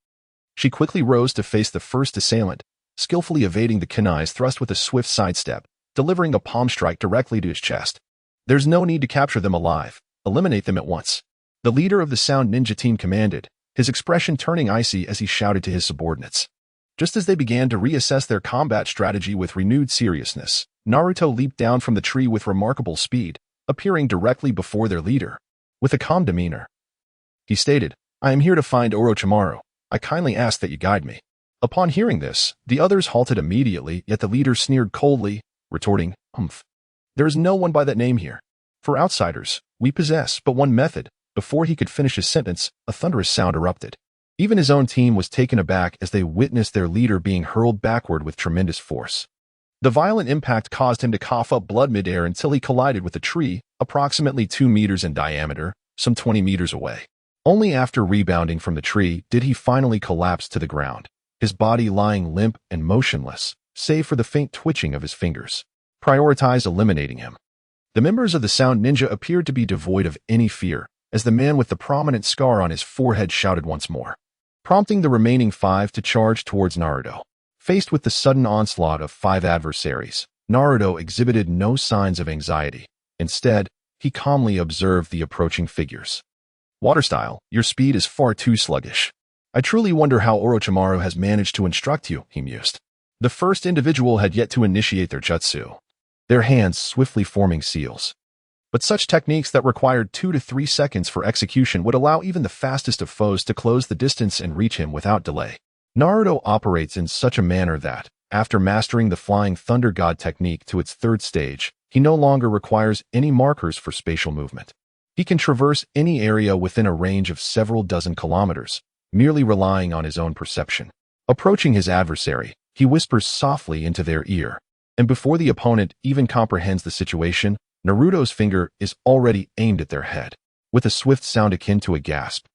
A: she quickly rose to face the first assailant, skillfully evading the kunai's thrust with a swift sidestep, delivering a palm strike directly to his chest. There's no need to capture them alive. Eliminate them at once. The leader of the Sound Ninja team commanded, his expression turning icy as he shouted to his subordinates. Just as they began to reassess their combat strategy with renewed seriousness, Naruto leaped down from the tree with remarkable speed, appearing directly before their leader. With a calm demeanor, he stated, "I am here to find Orochimaru. I kindly ask that you guide me." Upon hearing this, the others halted immediately, yet the leader sneered coldly, retorting, "Humph. There is no one by that name here. For outsiders, we possess but one method." Before he could finish his sentence, a thunderous sound erupted. Even his own team was taken aback as they witnessed their leader being hurled backward with tremendous force. The violent impact caused him to cough up blood midair until he collided with a tree, approximately 2 meters in diameter, some 20 meters away. Only after rebounding from the tree did he finally collapse to the ground, his body lying limp and motionless, save for the faint twitching of his fingers. Prioritize eliminating him. The members of the Sound Ninja appeared to be devoid of any fear, as the man with the prominent scar on his forehead shouted once more, prompting the remaining 5 to charge towards Naruto. Faced with the sudden onslaught of 5 adversaries, Naruto exhibited no signs of anxiety. Instead, he calmly observed the approaching figures. "Water style, your speed is far too sluggish. I truly wonder how Orochimaru has managed to instruct you," he mused. The first individual had yet to initiate their jutsu, their hands swiftly forming seals. But such techniques that required 2 to 3 seconds for execution would allow even the fastest of foes to close the distance and reach him without delay. Naruto operates in such a manner that, after mastering the Flying Thunder God technique to its 3rd stage, he no longer requires any markers for spatial movement. He can traverse any area within a range of several dozen kilometers, merely relying on his own perception. Approaching his adversary, he whispers softly into their ear, and before the opponent even comprehends the situation, Naruto's finger is already aimed at their head. With a swift sound akin to a gasp,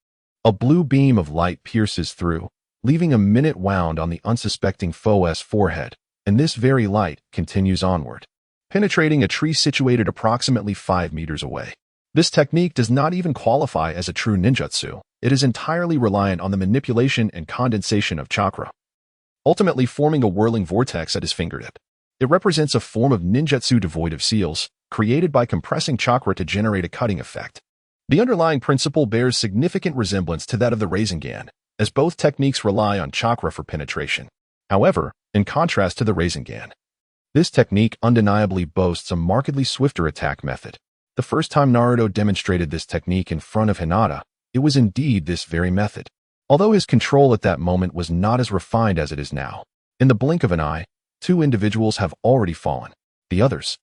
A: a blue beam of light pierces through, leaving a minute wound on the unsuspecting foe's forehead, and this very light continues onward, penetrating a tree situated approximately 5 meters away. This technique does not even qualify as a true ninjutsu. It is entirely reliant on the manipulation and condensation of chakra, ultimately forming a whirling vortex at his fingertip. It represents a form of ninjutsu devoid of seals, created by compressing chakra to generate a cutting effect. The underlying principle bears significant resemblance to that of the Rasengan, as both techniques rely on chakra for penetration. However, in contrast to the Rasengan, this technique undeniably boasts a markedly swifter attack method. The first time Naruto demonstrated this technique in front of Hinata, it was indeed this very method. Although his control at that moment was not as refined as it is now, in the blink of an eye, 2 individuals have already fallen. The others,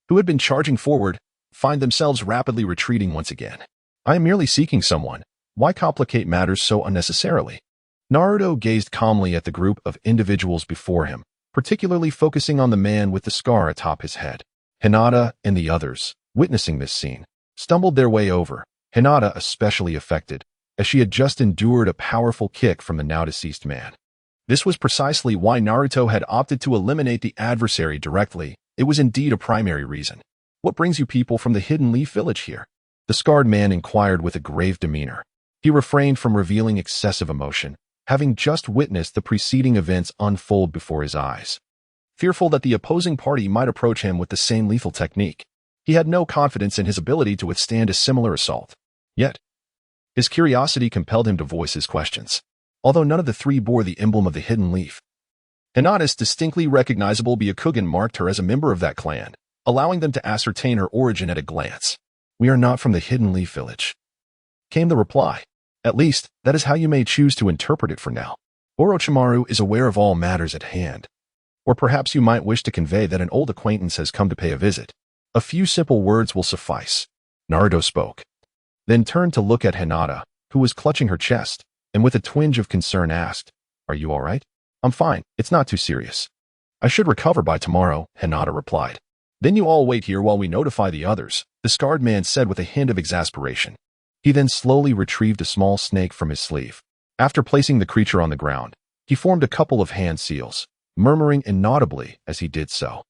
A: who had been charging forward, find themselves rapidly retreating once again. "I am merely seeking someone. Why complicate matters so unnecessarily?" Naruto gazed calmly at the group of individuals before him, particularly focusing on the man with the scar atop his head. Hinata and the others, witnessing this scene, stumbled their way over, Hinata especially affected, as she had just endured a powerful kick from the now-deceased man. This was precisely why Naruto had opted to eliminate the adversary directly. It was indeed a primary reason. "What brings you people from the Hidden Leaf Village here?" the scarred man inquired with a grave demeanor. He refrained from revealing excessive emotion, having just witnessed the preceding events unfold before his eyes. Fearful that the opposing party might approach him with the same lethal technique, he had no confidence in his ability to withstand a similar assault. Yet, his curiosity compelled him to voice his questions. Although none of the 3 bore the emblem of the Hidden Leaf, Hinata's distinctly recognizable Byakugan marked her as a member of that clan, allowing them to ascertain her origin at a glance. "We are not from the Hidden Leaf Village," came the reply. "At least, that is how you may choose to interpret it for now. Orochimaru is aware of all matters at hand. Or perhaps you might wish to convey that an old acquaintance has come to pay a visit. A few simple words will suffice." Naruto spoke, then turned to look at Hinata, who was clutching her chest, and with a twinge of concern asked, "Are you all right?" "I'm fine. It's not too serious. I should recover by tomorrow," Hinata replied. Then you all wait here while we notify the others, the scarred man said with a hint of exasperation. He then slowly retrieved a small snake from his sleeve. After placing the creature on the ground, he formed a couple of hand seals, murmuring inaudibly as he did so.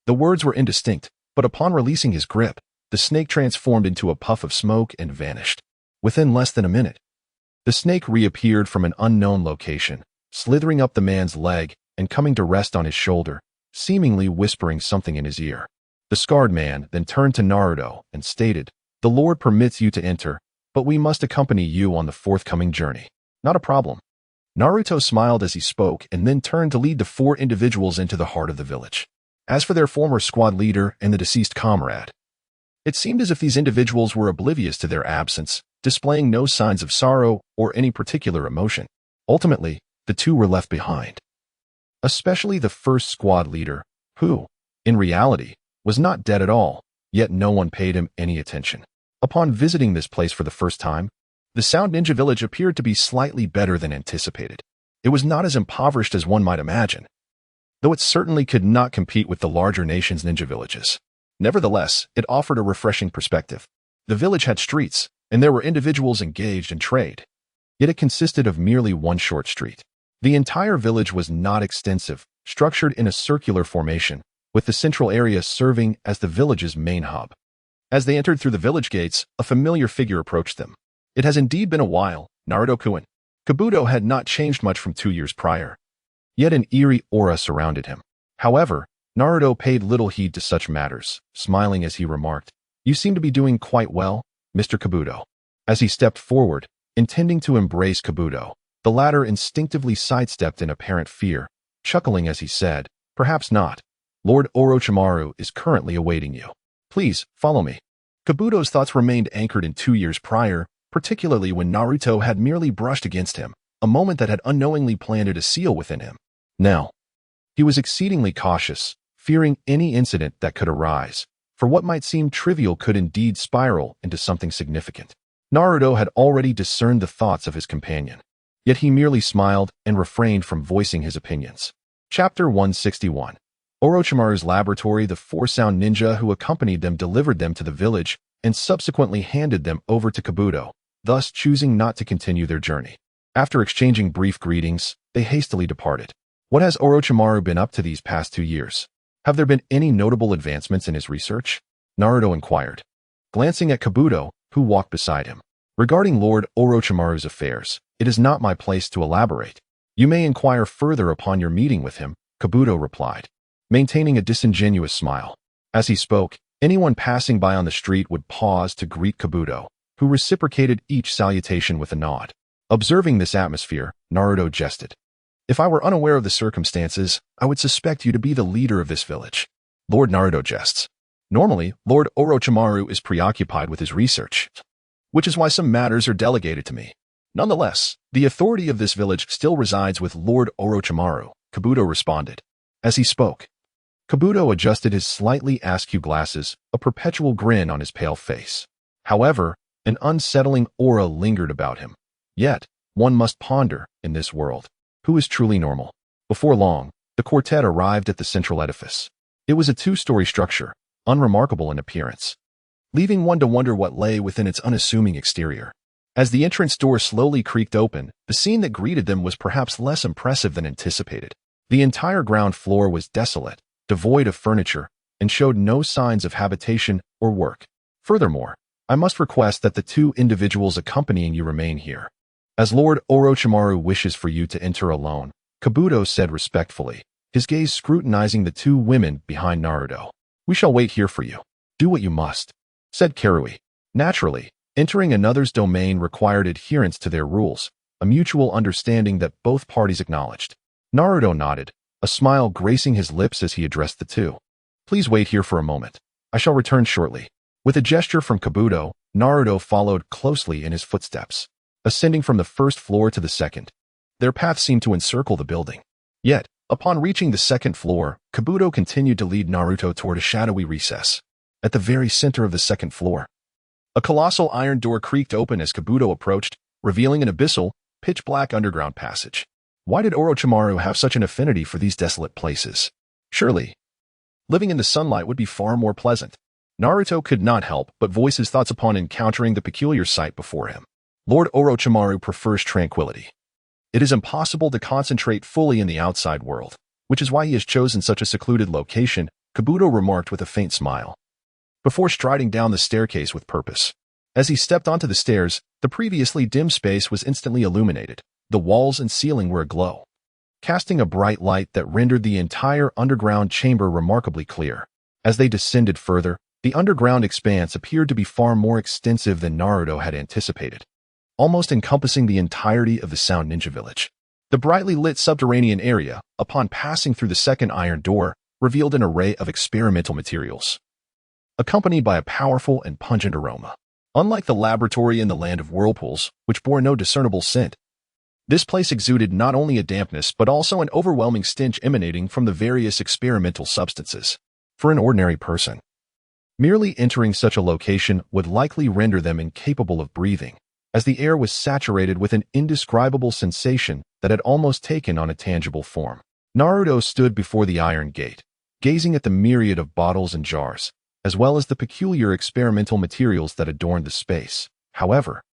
A: The words were indistinct, but upon releasing his grip, the snake transformed into a puff of smoke and vanished. Within less than a minute, the snake reappeared from an unknown location, slithering up the man's leg and coming to rest on his shoulder, seemingly whispering something in his ear. The scarred man then turned to Naruto and stated, "The Lord permits you to enter, but we must accompany you on the forthcoming journey." "Not a problem." Naruto smiled as he spoke and then turned to lead the 4 individuals into the heart of the village. As for their former squad leader and the deceased comrade, it seemed as if these individuals were oblivious to their absence, displaying no signs of sorrow or any particular emotion. Ultimately, the 2 were left behind. Especially the first squad leader, who, in reality, was not dead at all, yet no one paid him any attention. Upon visiting this place for the first time, the Sound Ninja village appeared to be slightly better than anticipated. It was not as impoverished as one might imagine, though it certainly could not compete with the larger nation's ninja villages. Nevertheless, it offered a refreshing perspective. The village had streets, and there were individuals engaged in trade. Yet it consisted of merely one short street. The entire village was not extensive, structured in a circular formation, with the central area serving as the village's main hub. As they entered through the village gates, a familiar figure approached them. It has indeed been a while, Naruto-kun. Kabuto had not changed much from 2 years prior. Yet an eerie aura surrounded him. However, Naruto paid little heed to such matters, smiling as he remarked, "You seem to be doing quite well, Mr. Kabuto." As he stepped forward, intending to embrace Kabuto, the latter instinctively sidestepped in apparent fear, chuckling as he said, "Perhaps not. Lord Orochimaru is currently awaiting you. Please, follow me." Kabuto's thoughts remained anchored in 2 years prior, particularly when Naruto had merely brushed against him, a moment that had unknowingly planted a seal within him. Now, he was exceedingly cautious, fearing any incident that could arise, for what might seem trivial could indeed spiral into something significant. Naruto had already discerned the thoughts of his companion, yet he merely smiled and refrained from voicing his opinions. Chapter 161. Orochimaru's laboratory. The 4 sound ninja who accompanied them delivered them to the village and subsequently handed them over to Kabuto, thus choosing not to continue their journey. After exchanging brief greetings, they hastily departed. What has Orochimaru been up to these past 2 years? Have there been any notable advancements in his research? Naruto inquired, glancing at Kabuto, who walked beside him. Regarding Lord Orochimaru's affairs, it is not my place to elaborate. You may inquire further upon your meeting with him, Kabuto replied, maintaining a disingenuous smile. As he spoke, anyone passing by on the street would pause to greet Kabuto, who reciprocated each salutation with a nod. Observing this atmosphere, Naruto jested. "If I were unaware of the circumstances, I would suspect you to be the leader of this village." Lord Naruto jests. "Normally, Lord Orochimaru is preoccupied with his research, which is why some matters are delegated to me. Nonetheless, the authority of this village still resides with Lord Orochimaru," Kabuto responded. As he spoke, Kabuto adjusted his slightly askew glasses, a perpetual grin on his pale face. However, an unsettling aura lingered about him. Yet, one must ponder, in this world, who is truly normal. Before long, the quartet arrived at the central edifice. It was a 2-story structure, unremarkable in appearance, leaving one to wonder what lay within its unassuming exterior. As the entrance door slowly creaked open, the scene that greeted them was perhaps less impressive than anticipated. The entire ground floor was desolate, devoid of furniture, and showed no signs of habitation or work. Furthermore, I must request that the 2 individuals accompanying you remain here, as Lord Orochimaru wishes for you to enter alone," Kabuto said respectfully, his gaze scrutinizing the 2 women behind Naruto. "We shall wait here for you. Do what you must," said Karui. Naturally, entering another's domain required adherence to their rules, a mutual understanding that both parties acknowledged. Naruto nodded, a smile gracing his lips as he addressed the 2. "Please wait here for a moment. I shall return shortly." With a gesture from Kabuto, Naruto followed closely in his footsteps, ascending from the 1st floor to the 2nd. Their path seemed to encircle the building. Yet, upon reaching the 2nd floor, Kabuto continued to lead Naruto toward a shadowy recess. At the very center of the 2nd floor, a colossal iron door creaked open as Kabuto approached, revealing an abyssal, pitch-black underground passage. Why did Orochimaru have such an affinity for these desolate places? Surely, Living in the sunlight would be far more pleasant. Naruto could not help but voice his thoughts upon encountering the peculiar sight before him. Lord Orochimaru prefers tranquility. It is impossible to concentrate fully in the outside world, which is why he has chosen such a secluded location, Kabuto remarked with a faint smile, before striding down the staircase with purpose. As he stepped onto the stairs, the previously dim space was instantly illuminated. The walls and ceiling were aglow, casting a bright light that rendered the entire underground chamber remarkably clear. As they descended further, the underground expanse appeared to be far more extensive than Naruto had anticipated, almost encompassing the entirety of the Sound Ninja Village. The brightly lit subterranean area, upon passing through the second iron door, revealed an array of experimental materials, accompanied by a powerful and pungent aroma. Unlike the laboratory in the Land of Whirlpools, which bore no discernible scent, this place exuded not only a dampness but also an overwhelming stench emanating from the various experimental substances. For an ordinary person, merely entering such a location would likely render them incapable of breathing, as the air was saturated with an indescribable sensation that had almost taken on a tangible form. Naruto stood before the iron gate, gazing at the myriad of bottles and jars, as well as the peculiar experimental materials that adorned the space. However,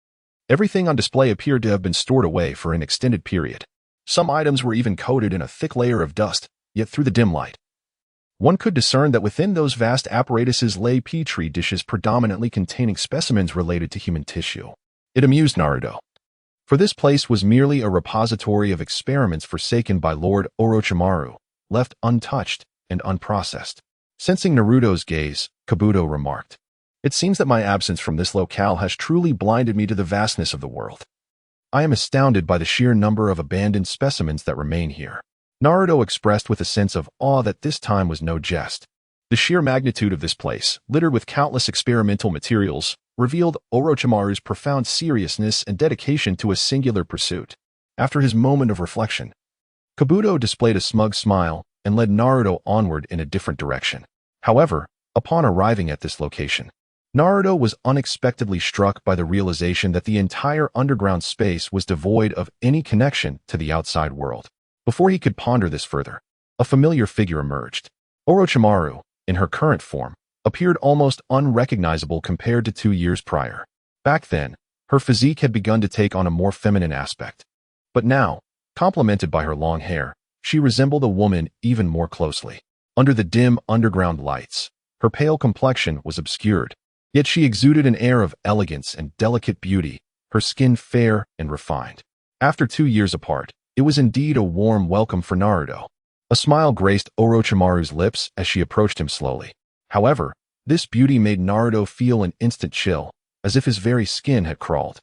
A: everything on display appeared to have been stored away for an extended period. Some items were even coated in a thick layer of dust, yet through the dim light, one could discern that within those vast apparatuses lay petri dishes predominantly containing specimens related to human tissue. It amused Naruto, for this place was merely a repository of experiments forsaken by Lord Orochimaru, left untouched and unprocessed. Sensing Naruto's gaze, Kabuto remarked, "It seems that my absence from this locale has truly blinded me to the vastness of the world. I am astounded by the sheer number of abandoned specimens that remain here." Naruto expressed with a sense of awe that this time was no jest. The sheer magnitude of this place, littered with countless experimental materials, revealed Orochimaru's profound seriousness and dedication to a singular pursuit. After his moment of reflection, Kabuto displayed a smug smile and led Naruto onward in a different direction. However, upon arriving at this location, Naruto was unexpectedly struck by the realization that the entire underground space was devoid of any connection to the outside world. Before he could ponder this further, a familiar figure emerged. Orochimaru, in her current form, appeared almost unrecognizable compared to 2 years prior. Back then, her physique had begun to take on a more feminine aspect. But now, complemented by her long hair, she resembled a woman even more closely. Under the dim underground lights, her pale complexion was obscured, yet she exuded an air of elegance and delicate beauty, her skin fair and refined. After 2 years apart, it was indeed a warm welcome for Naruto. A smile graced Orochimaru's lips as she approached him slowly. However, this beauty made Naruto feel an instant chill, as if his very skin had crawled.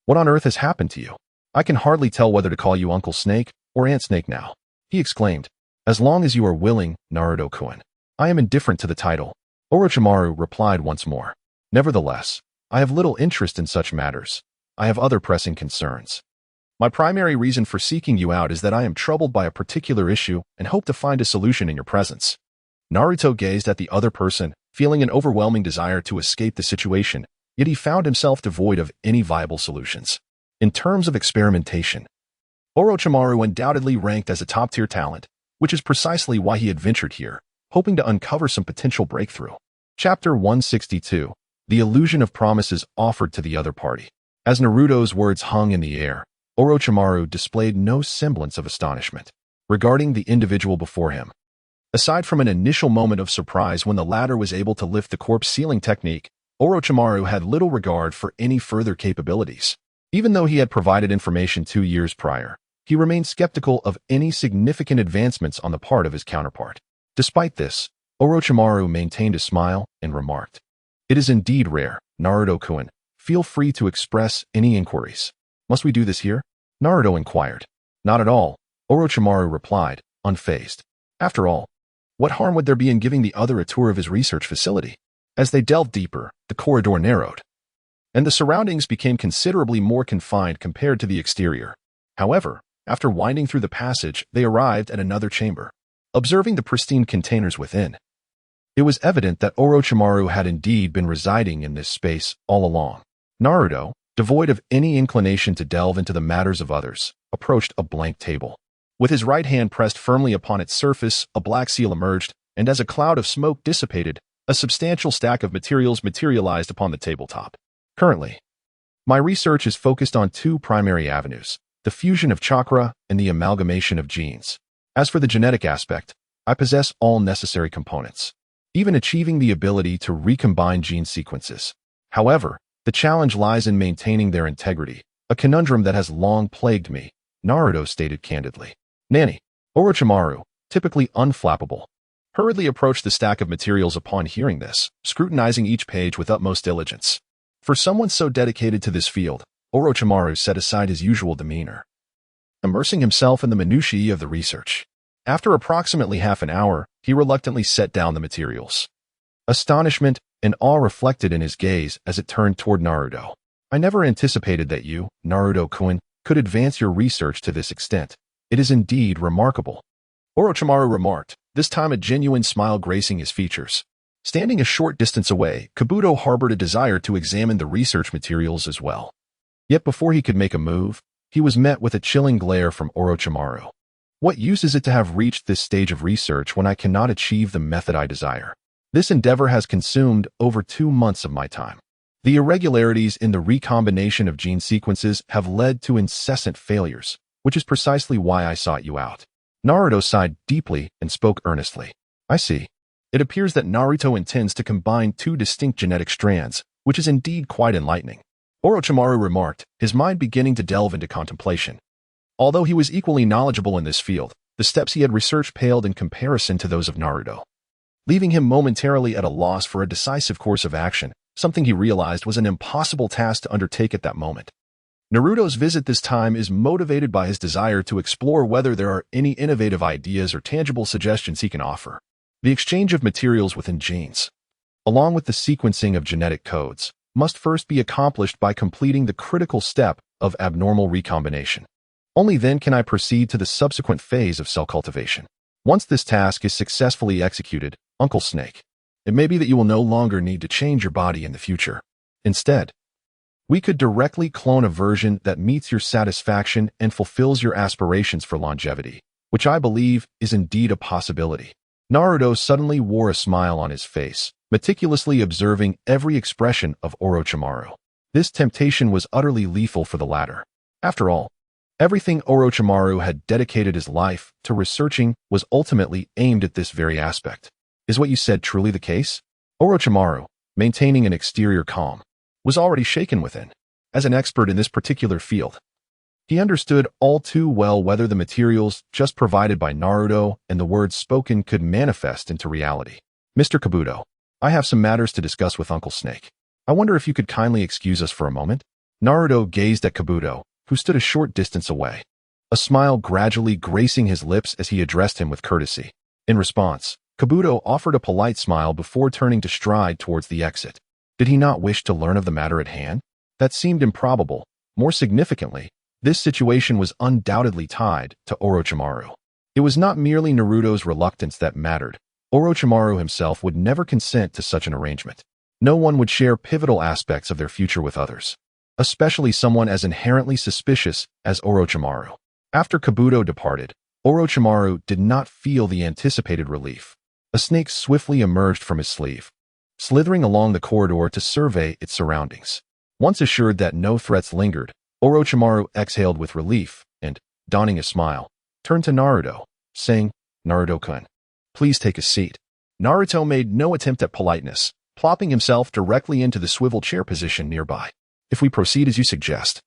A: "What on earth has happened to you? I can hardly tell whether to call you Uncle Snake or Aunt Snake now," he exclaimed. "As long as you are willing, Naruto-kun. I am indifferent to the title," Orochimaru replied once more. "Nevertheless, I have little interest in such matters. I have other pressing concerns. My primary reason for seeking you out is that I am troubled by a particular issue and hope to find a solution in your presence." Naruto gazed at the other person, feeling an overwhelming desire to escape the situation, yet he found himself devoid of any viable solutions. In terms of experimentation, Orochimaru undoubtedly ranked as a top-tier talent, which is precisely why he had ventured here, hoping to uncover some potential breakthrough. Chapter 162, The Illusion of Promises Offered to the Other Party. As Naruto's words hung in the air, Orochimaru displayed no semblance of astonishment regarding the individual before him. Aside from an initial moment of surprise when the latter was able to lift the corpse sealing technique, Orochimaru had little regard for any further capabilities. Even though he had provided information 2 years prior, he remained skeptical of any significant advancements on the part of his counterpart. Despite this, Orochimaru maintained a smile and remarked, "It is indeed rare, Naruto-kun. Feel free to express any inquiries." "Must we do this here?" Naruto inquired. "Not at all," Orochimaru replied, unfazed. After all, what harm would there be in giving the other a tour of his research facility? As they delved deeper, the corridor narrowed, and the surroundings became considerably more confined compared to the exterior. However, after winding through the passage, they arrived at another chamber. Observing the pristine containers within, it was evident that Orochimaru had indeed been residing in this space all along. Naruto, devoid of any inclination to delve into the matters of others, approached a blank table. With his right hand pressed firmly upon its surface, a black seal emerged, and as a cloud of smoke dissipated, a substantial stack of materials materialized upon the tabletop. Currently, my research is focused on two primary avenues, the fusion of chakra and the amalgamation of genes. As for the genetic aspect, I possess all necessary components, even achieving the ability to recombine gene sequences. However, the challenge lies in maintaining their integrity, a conundrum that has long plagued me, Naruto stated candidly. Nani, Orochimaru, typically unflappable, hurriedly approached the stack of materials upon hearing this, scrutinizing each page with utmost diligence. For someone so dedicated to this field, Orochimaru set aside his usual demeanor, immersing himself in the minutiae of the research. After approximately half an hour, he reluctantly set down the materials. Astonishment and awe reflected in his gaze as it turned toward Naruto. I never anticipated that you, Naruto-kun, could advance your research to this extent. It is indeed remarkable. Orochimaru remarked, this time a genuine smile gracing his features. Standing a short distance away, Kabuto harbored a desire to examine the research materials as well. Yet before he could make a move, he was met with a chilling glare from Orochimaru. What use is it to have reached this stage of research when I cannot achieve the method I desire? This endeavor has consumed over 2 months of my time. The irregularities in the recombination of gene sequences have led to incessant failures, which is precisely why I sought you out. Naruto sighed deeply and spoke earnestly. I see. It appears that Naruto intends to combine 2 distinct genetic strands, which is indeed quite enlightening. Orochimaru remarked, his mind beginning to delve into contemplation. Although he was equally knowledgeable in this field, the steps he had researched paled in comparison to those of Naruto, leaving him momentarily at a loss for a decisive course of action, something he realized was an impossible task to undertake at that moment. Naruto's visit this time is motivated by his desire to explore whether there are any innovative ideas or tangible suggestions he can offer. The exchange of materials within genes, along with the sequencing of genetic codes, must first be accomplished by completing the critical step of abnormal recombination. Only then can I proceed to the subsequent phase of cell cultivation. Once this task is successfully executed, Uncle Snake, it may be that you will no longer need to change your body in the future. Instead, we could directly clone a version that meets your satisfaction and fulfills your aspirations for longevity, which I believe is indeed a possibility. Naruto suddenly wore a smile on his face, meticulously observing every expression of Orochimaru. This temptation was utterly lethal for the latter. After all, everything Orochimaru had dedicated his life to researching was ultimately aimed at this very aspect. Is what you said truly the case? Orochimaru, maintaining an exterior calm, was already shaken within. As an expert in this particular field, he understood all too well whether the materials just provided by Naruto and the words spoken could manifest into reality. Mr. Kabuto, I have some matters to discuss with Uncle Snake. I wonder if you could kindly excuse us for a moment? Naruto gazed at Kabuto, who stood a short distance away, a smile gradually gracing his lips as he addressed him with courtesy. In response, Kabuto offered a polite smile before turning to stride towards the exit. Did he not wish to learn of the matter at hand? That seemed improbable. More significantly, this situation was undoubtedly tied to Orochimaru. It was not merely Naruto's reluctance that mattered. Orochimaru himself would never consent to such an arrangement. No one would share pivotal aspects of their future with others, especially someone as inherently suspicious as Orochimaru. After Kabuto departed, Orochimaru did not feel the anticipated relief. A snake swiftly emerged from his sleeve, slithering along the corridor to survey its surroundings. Once assured that no threats lingered, Orochimaru exhaled with relief and, donning a smile, turned to Naruto, saying, Naruto-kun, please take a seat. Naruto made no attempt at politeness, plopping himself directly into the swivel chair position nearby. If we proceed as you suggest,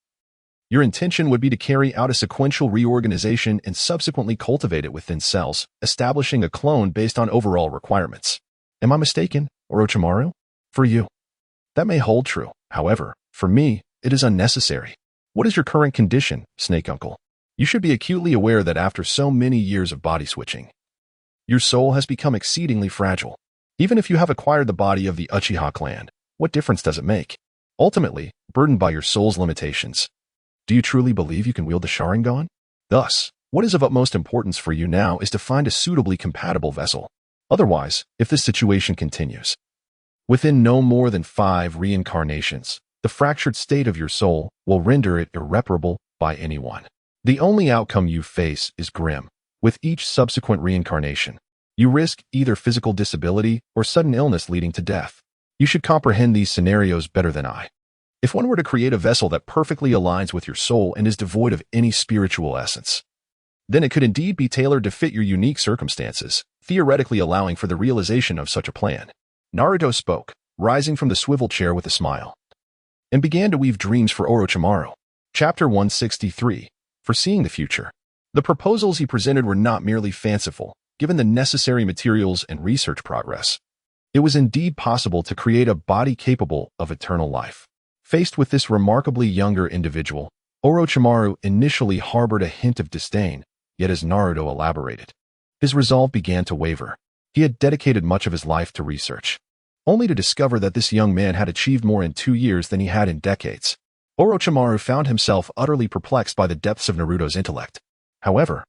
A: your intention would be to carry out a sequential reorganization and subsequently cultivate it within cells, establishing a clone based on overall requirements. Am I mistaken, Orochimaru? For you, that may hold true. However, for me, it is unnecessary. What is your current condition, Snake Uncle? You should be acutely aware that after so many years of body switching, your soul has become exceedingly fragile. Even if you have acquired the body of the Uchiha clan, what difference does it make? Ultimately, burdened by your soul's limitations, do you truly believe you can wield the Sharingan? Thus, what is of utmost importance for you now is to find a suitably compatible vessel. Otherwise, if this situation continues, within no more than 5 reincarnations, the fractured state of your soul will render it irreparable by anyone. The only outcome you face is grim. With each subsequent reincarnation, You risk either physical disability or sudden illness leading to death. You should comprehend these scenarios better than I. If one were to create a vessel that perfectly aligns with your soul and is devoid of any spiritual essence, then it could indeed be tailored to fit your unique circumstances, theoretically allowing for the realization of such a plan. Naruto spoke, rising from the swivel chair with a smile, and began to weave dreams for Orochimaru. Chapter 163. Foreseeing the future. The proposals he presented were not merely fanciful, given the necessary materials and research progress. It was indeed possible to create a body capable of eternal life. Faced with this remarkably younger individual, Orochimaru initially harbored a hint of disdain, yet as Naruto elaborated, his resolve began to waver. He had dedicated much of his life to research, only to discover that this young man had achieved more in 2 years than he had in decades. Orochimaru found himself utterly perplexed by the depths of Naruto's intellect. However,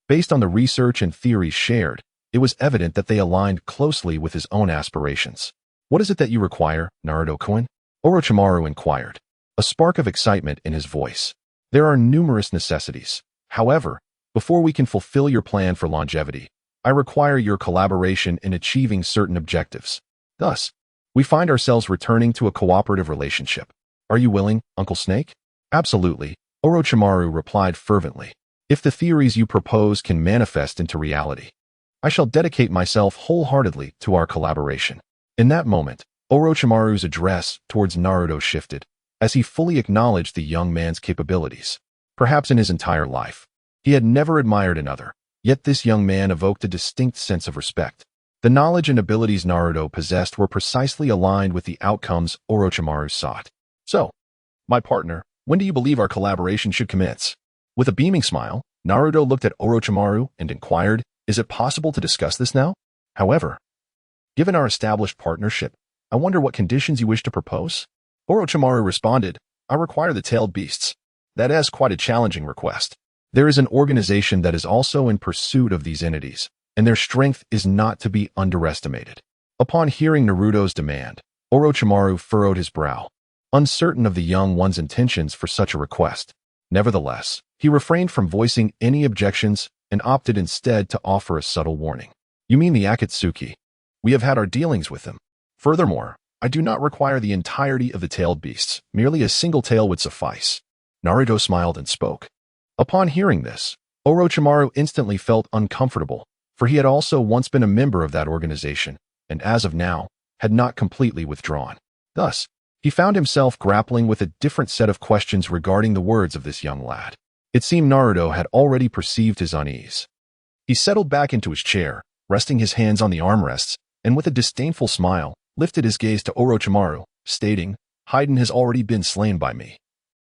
A: based on the research and theories shared, it was evident that they aligned closely with his own aspirations. "What is it that you require, Naruto-kun?" Orochimaru inquired, a spark of excitement in his voice. "There are numerous necessities. However, before we can fulfill your plan for longevity, I require your collaboration in achieving certain objectives. Thus, we find ourselves returning to a cooperative relationship. Are you willing, Uncle Snake?" "Absolutely," Orochimaru replied fervently. "If the theories you propose can manifest into reality, I shall dedicate myself wholeheartedly to our collaboration." In that moment, Orochimaru's address towards Naruto shifted, as he fully acknowledged the young man's capabilities. Perhaps in his entire life, he had never admired another, yet this young man evoked a distinct sense of respect. The knowledge and abilities Naruto possessed were precisely aligned with the outcomes Orochimaru sought. "So, my partner, when do you believe our collaboration should commence?" With a beaming smile, Naruto looked at Orochimaru and inquired, "Is it possible to discuss this now? However, given our established partnership, I wonder what conditions you wish to propose?" Orochimaru responded, "I require the tailed beasts. That is quite a challenging request. There is an organization that is also in pursuit of these entities, and their strength is not to be underestimated." Upon hearing Naruto's demand, Orochimaru furrowed his brow, uncertain of the young one's intentions for such a request. Nevertheless, he refrained from voicing any objections and opted instead to offer a subtle warning. "You mean the Akatsuki? We have had our dealings with them. Furthermore, I do not require the entirety of the tailed beasts. Merely a single tail would suffice." Naruto smiled and spoke. Upon hearing this, Orochimaru instantly felt uncomfortable, for he had also once been a member of that organization, and as of now, had not completely withdrawn. Thus, he found himself grappling with a different set of questions regarding the words of this young lad. It seemed Naruto had already perceived his unease. He settled back into his chair, resting his hands on the armrests, and with a disdainful smile, lifted his gaze to Orochimaru, stating, "Haiden has already been slain by me,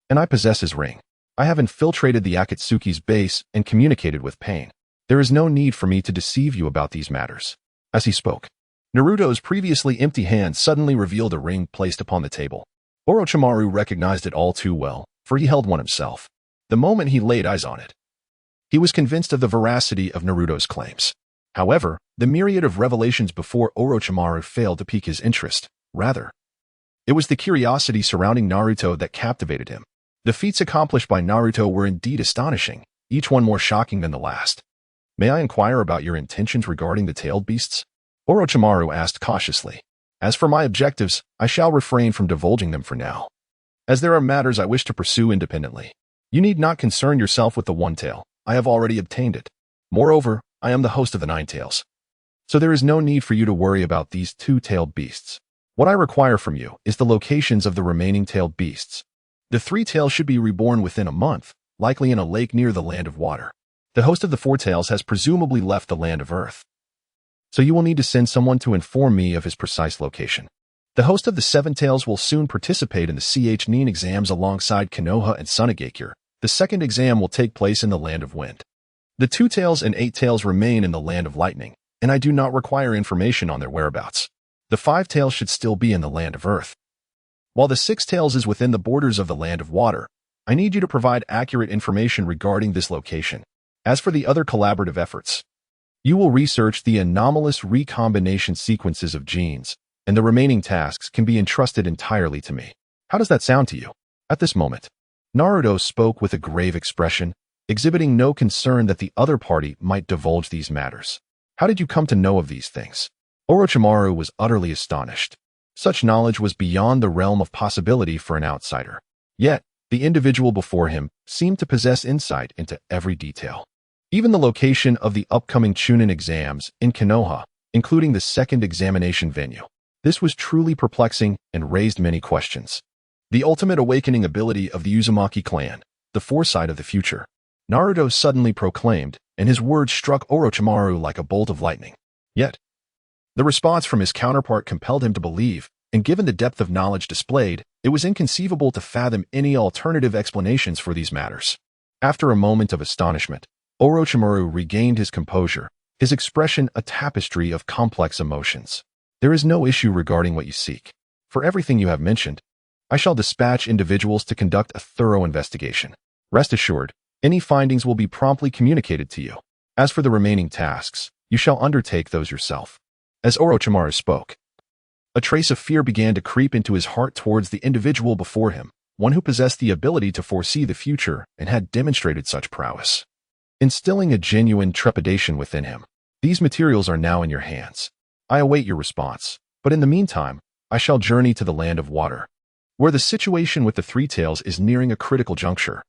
A: and I possess his ring. I have infiltrated the Akatsuki's base and communicated with Pain. There is no need for me to deceive you about these matters." As he spoke, Naruto's previously empty hand suddenly revealed a ring placed upon the table. Orochimaru recognized it all too well, for he held one himself. The moment he laid eyes on it, he was convinced of the veracity of Naruto's claims. However, the myriad of revelations before Orochimaru failed to pique his interest. Rather, it was the curiosity surrounding Naruto that captivated him. The feats accomplished by Naruto were indeed astonishing, each one more shocking than the last. "May I inquire about your intentions regarding the tailed beasts?" Orochimaru asked cautiously. "As for my objectives, I shall refrain from divulging them for now, as there are matters I wish to pursue independently. You need not concern yourself with the one tail. I have already obtained it. Moreover, I am the host of the 9 tails. So there is no need for you to worry about these 2-tailed beasts. What I require from you is the locations of the remaining tailed beasts. The 3 tails should be reborn within a month, likely in a lake near the land of water. The host of the 4 tails has presumably left the land of earth, so you will need to send someone to inform me of his precise location. The host of the 7 tails will soon participate in the Chunin exams alongside Konoha and Sunagakure. The second exam will take place in the land of wind. The 2 tails and 8 tails remain in the land of lightning, and I do not require information on their whereabouts. The 5 tails should still be in the land of earth, while the 6 tails is within the borders of the land of water. I need you to provide accurate information regarding this location. As for the other collaborative efforts, you will research the anomalous recombination sequences of genes, and the remaining tasks can be entrusted entirely to me. How does that sound to you?" At this moment, Naruto spoke with a grave expression, exhibiting no concern that the other party might divulge these matters. How did you come to know of these things? Orochimaru was utterly astonished. Such knowledge was beyond the realm of possibility for an outsider. Yet, the individual before him seemed to possess insight into every detail. Even the location of the upcoming Chunin exams in Konoha, including the second examination venue. This was truly perplexing and raised many questions. The ultimate awakening ability of the Uzumaki clan, the foresight of the future. Naruto suddenly proclaimed, and his words struck Orochimaru like a bolt of lightning. Yet, the response from his counterpart compelled him to believe, and given the depth of knowledge displayed, it was inconceivable to fathom any alternative explanations for these matters. After a moment of astonishment, Orochimaru regained his composure, his expression a tapestry of complex emotions. There is no issue regarding what you seek. For everything you have mentioned, I shall dispatch individuals to conduct a thorough investigation. Rest assured, any findings will be promptly communicated to you. As for the remaining tasks, you shall undertake those yourself. As Orochimaru spoke, a trace of fear began to creep into his heart towards the individual before him, one who possessed the ability to foresee the future and had demonstrated such prowess, instilling a genuine trepidation within him. These materials are now in your hands. I await your response, but in the meantime, I shall journey to the land of water, where the situation with the Three Tails is nearing a critical juncture.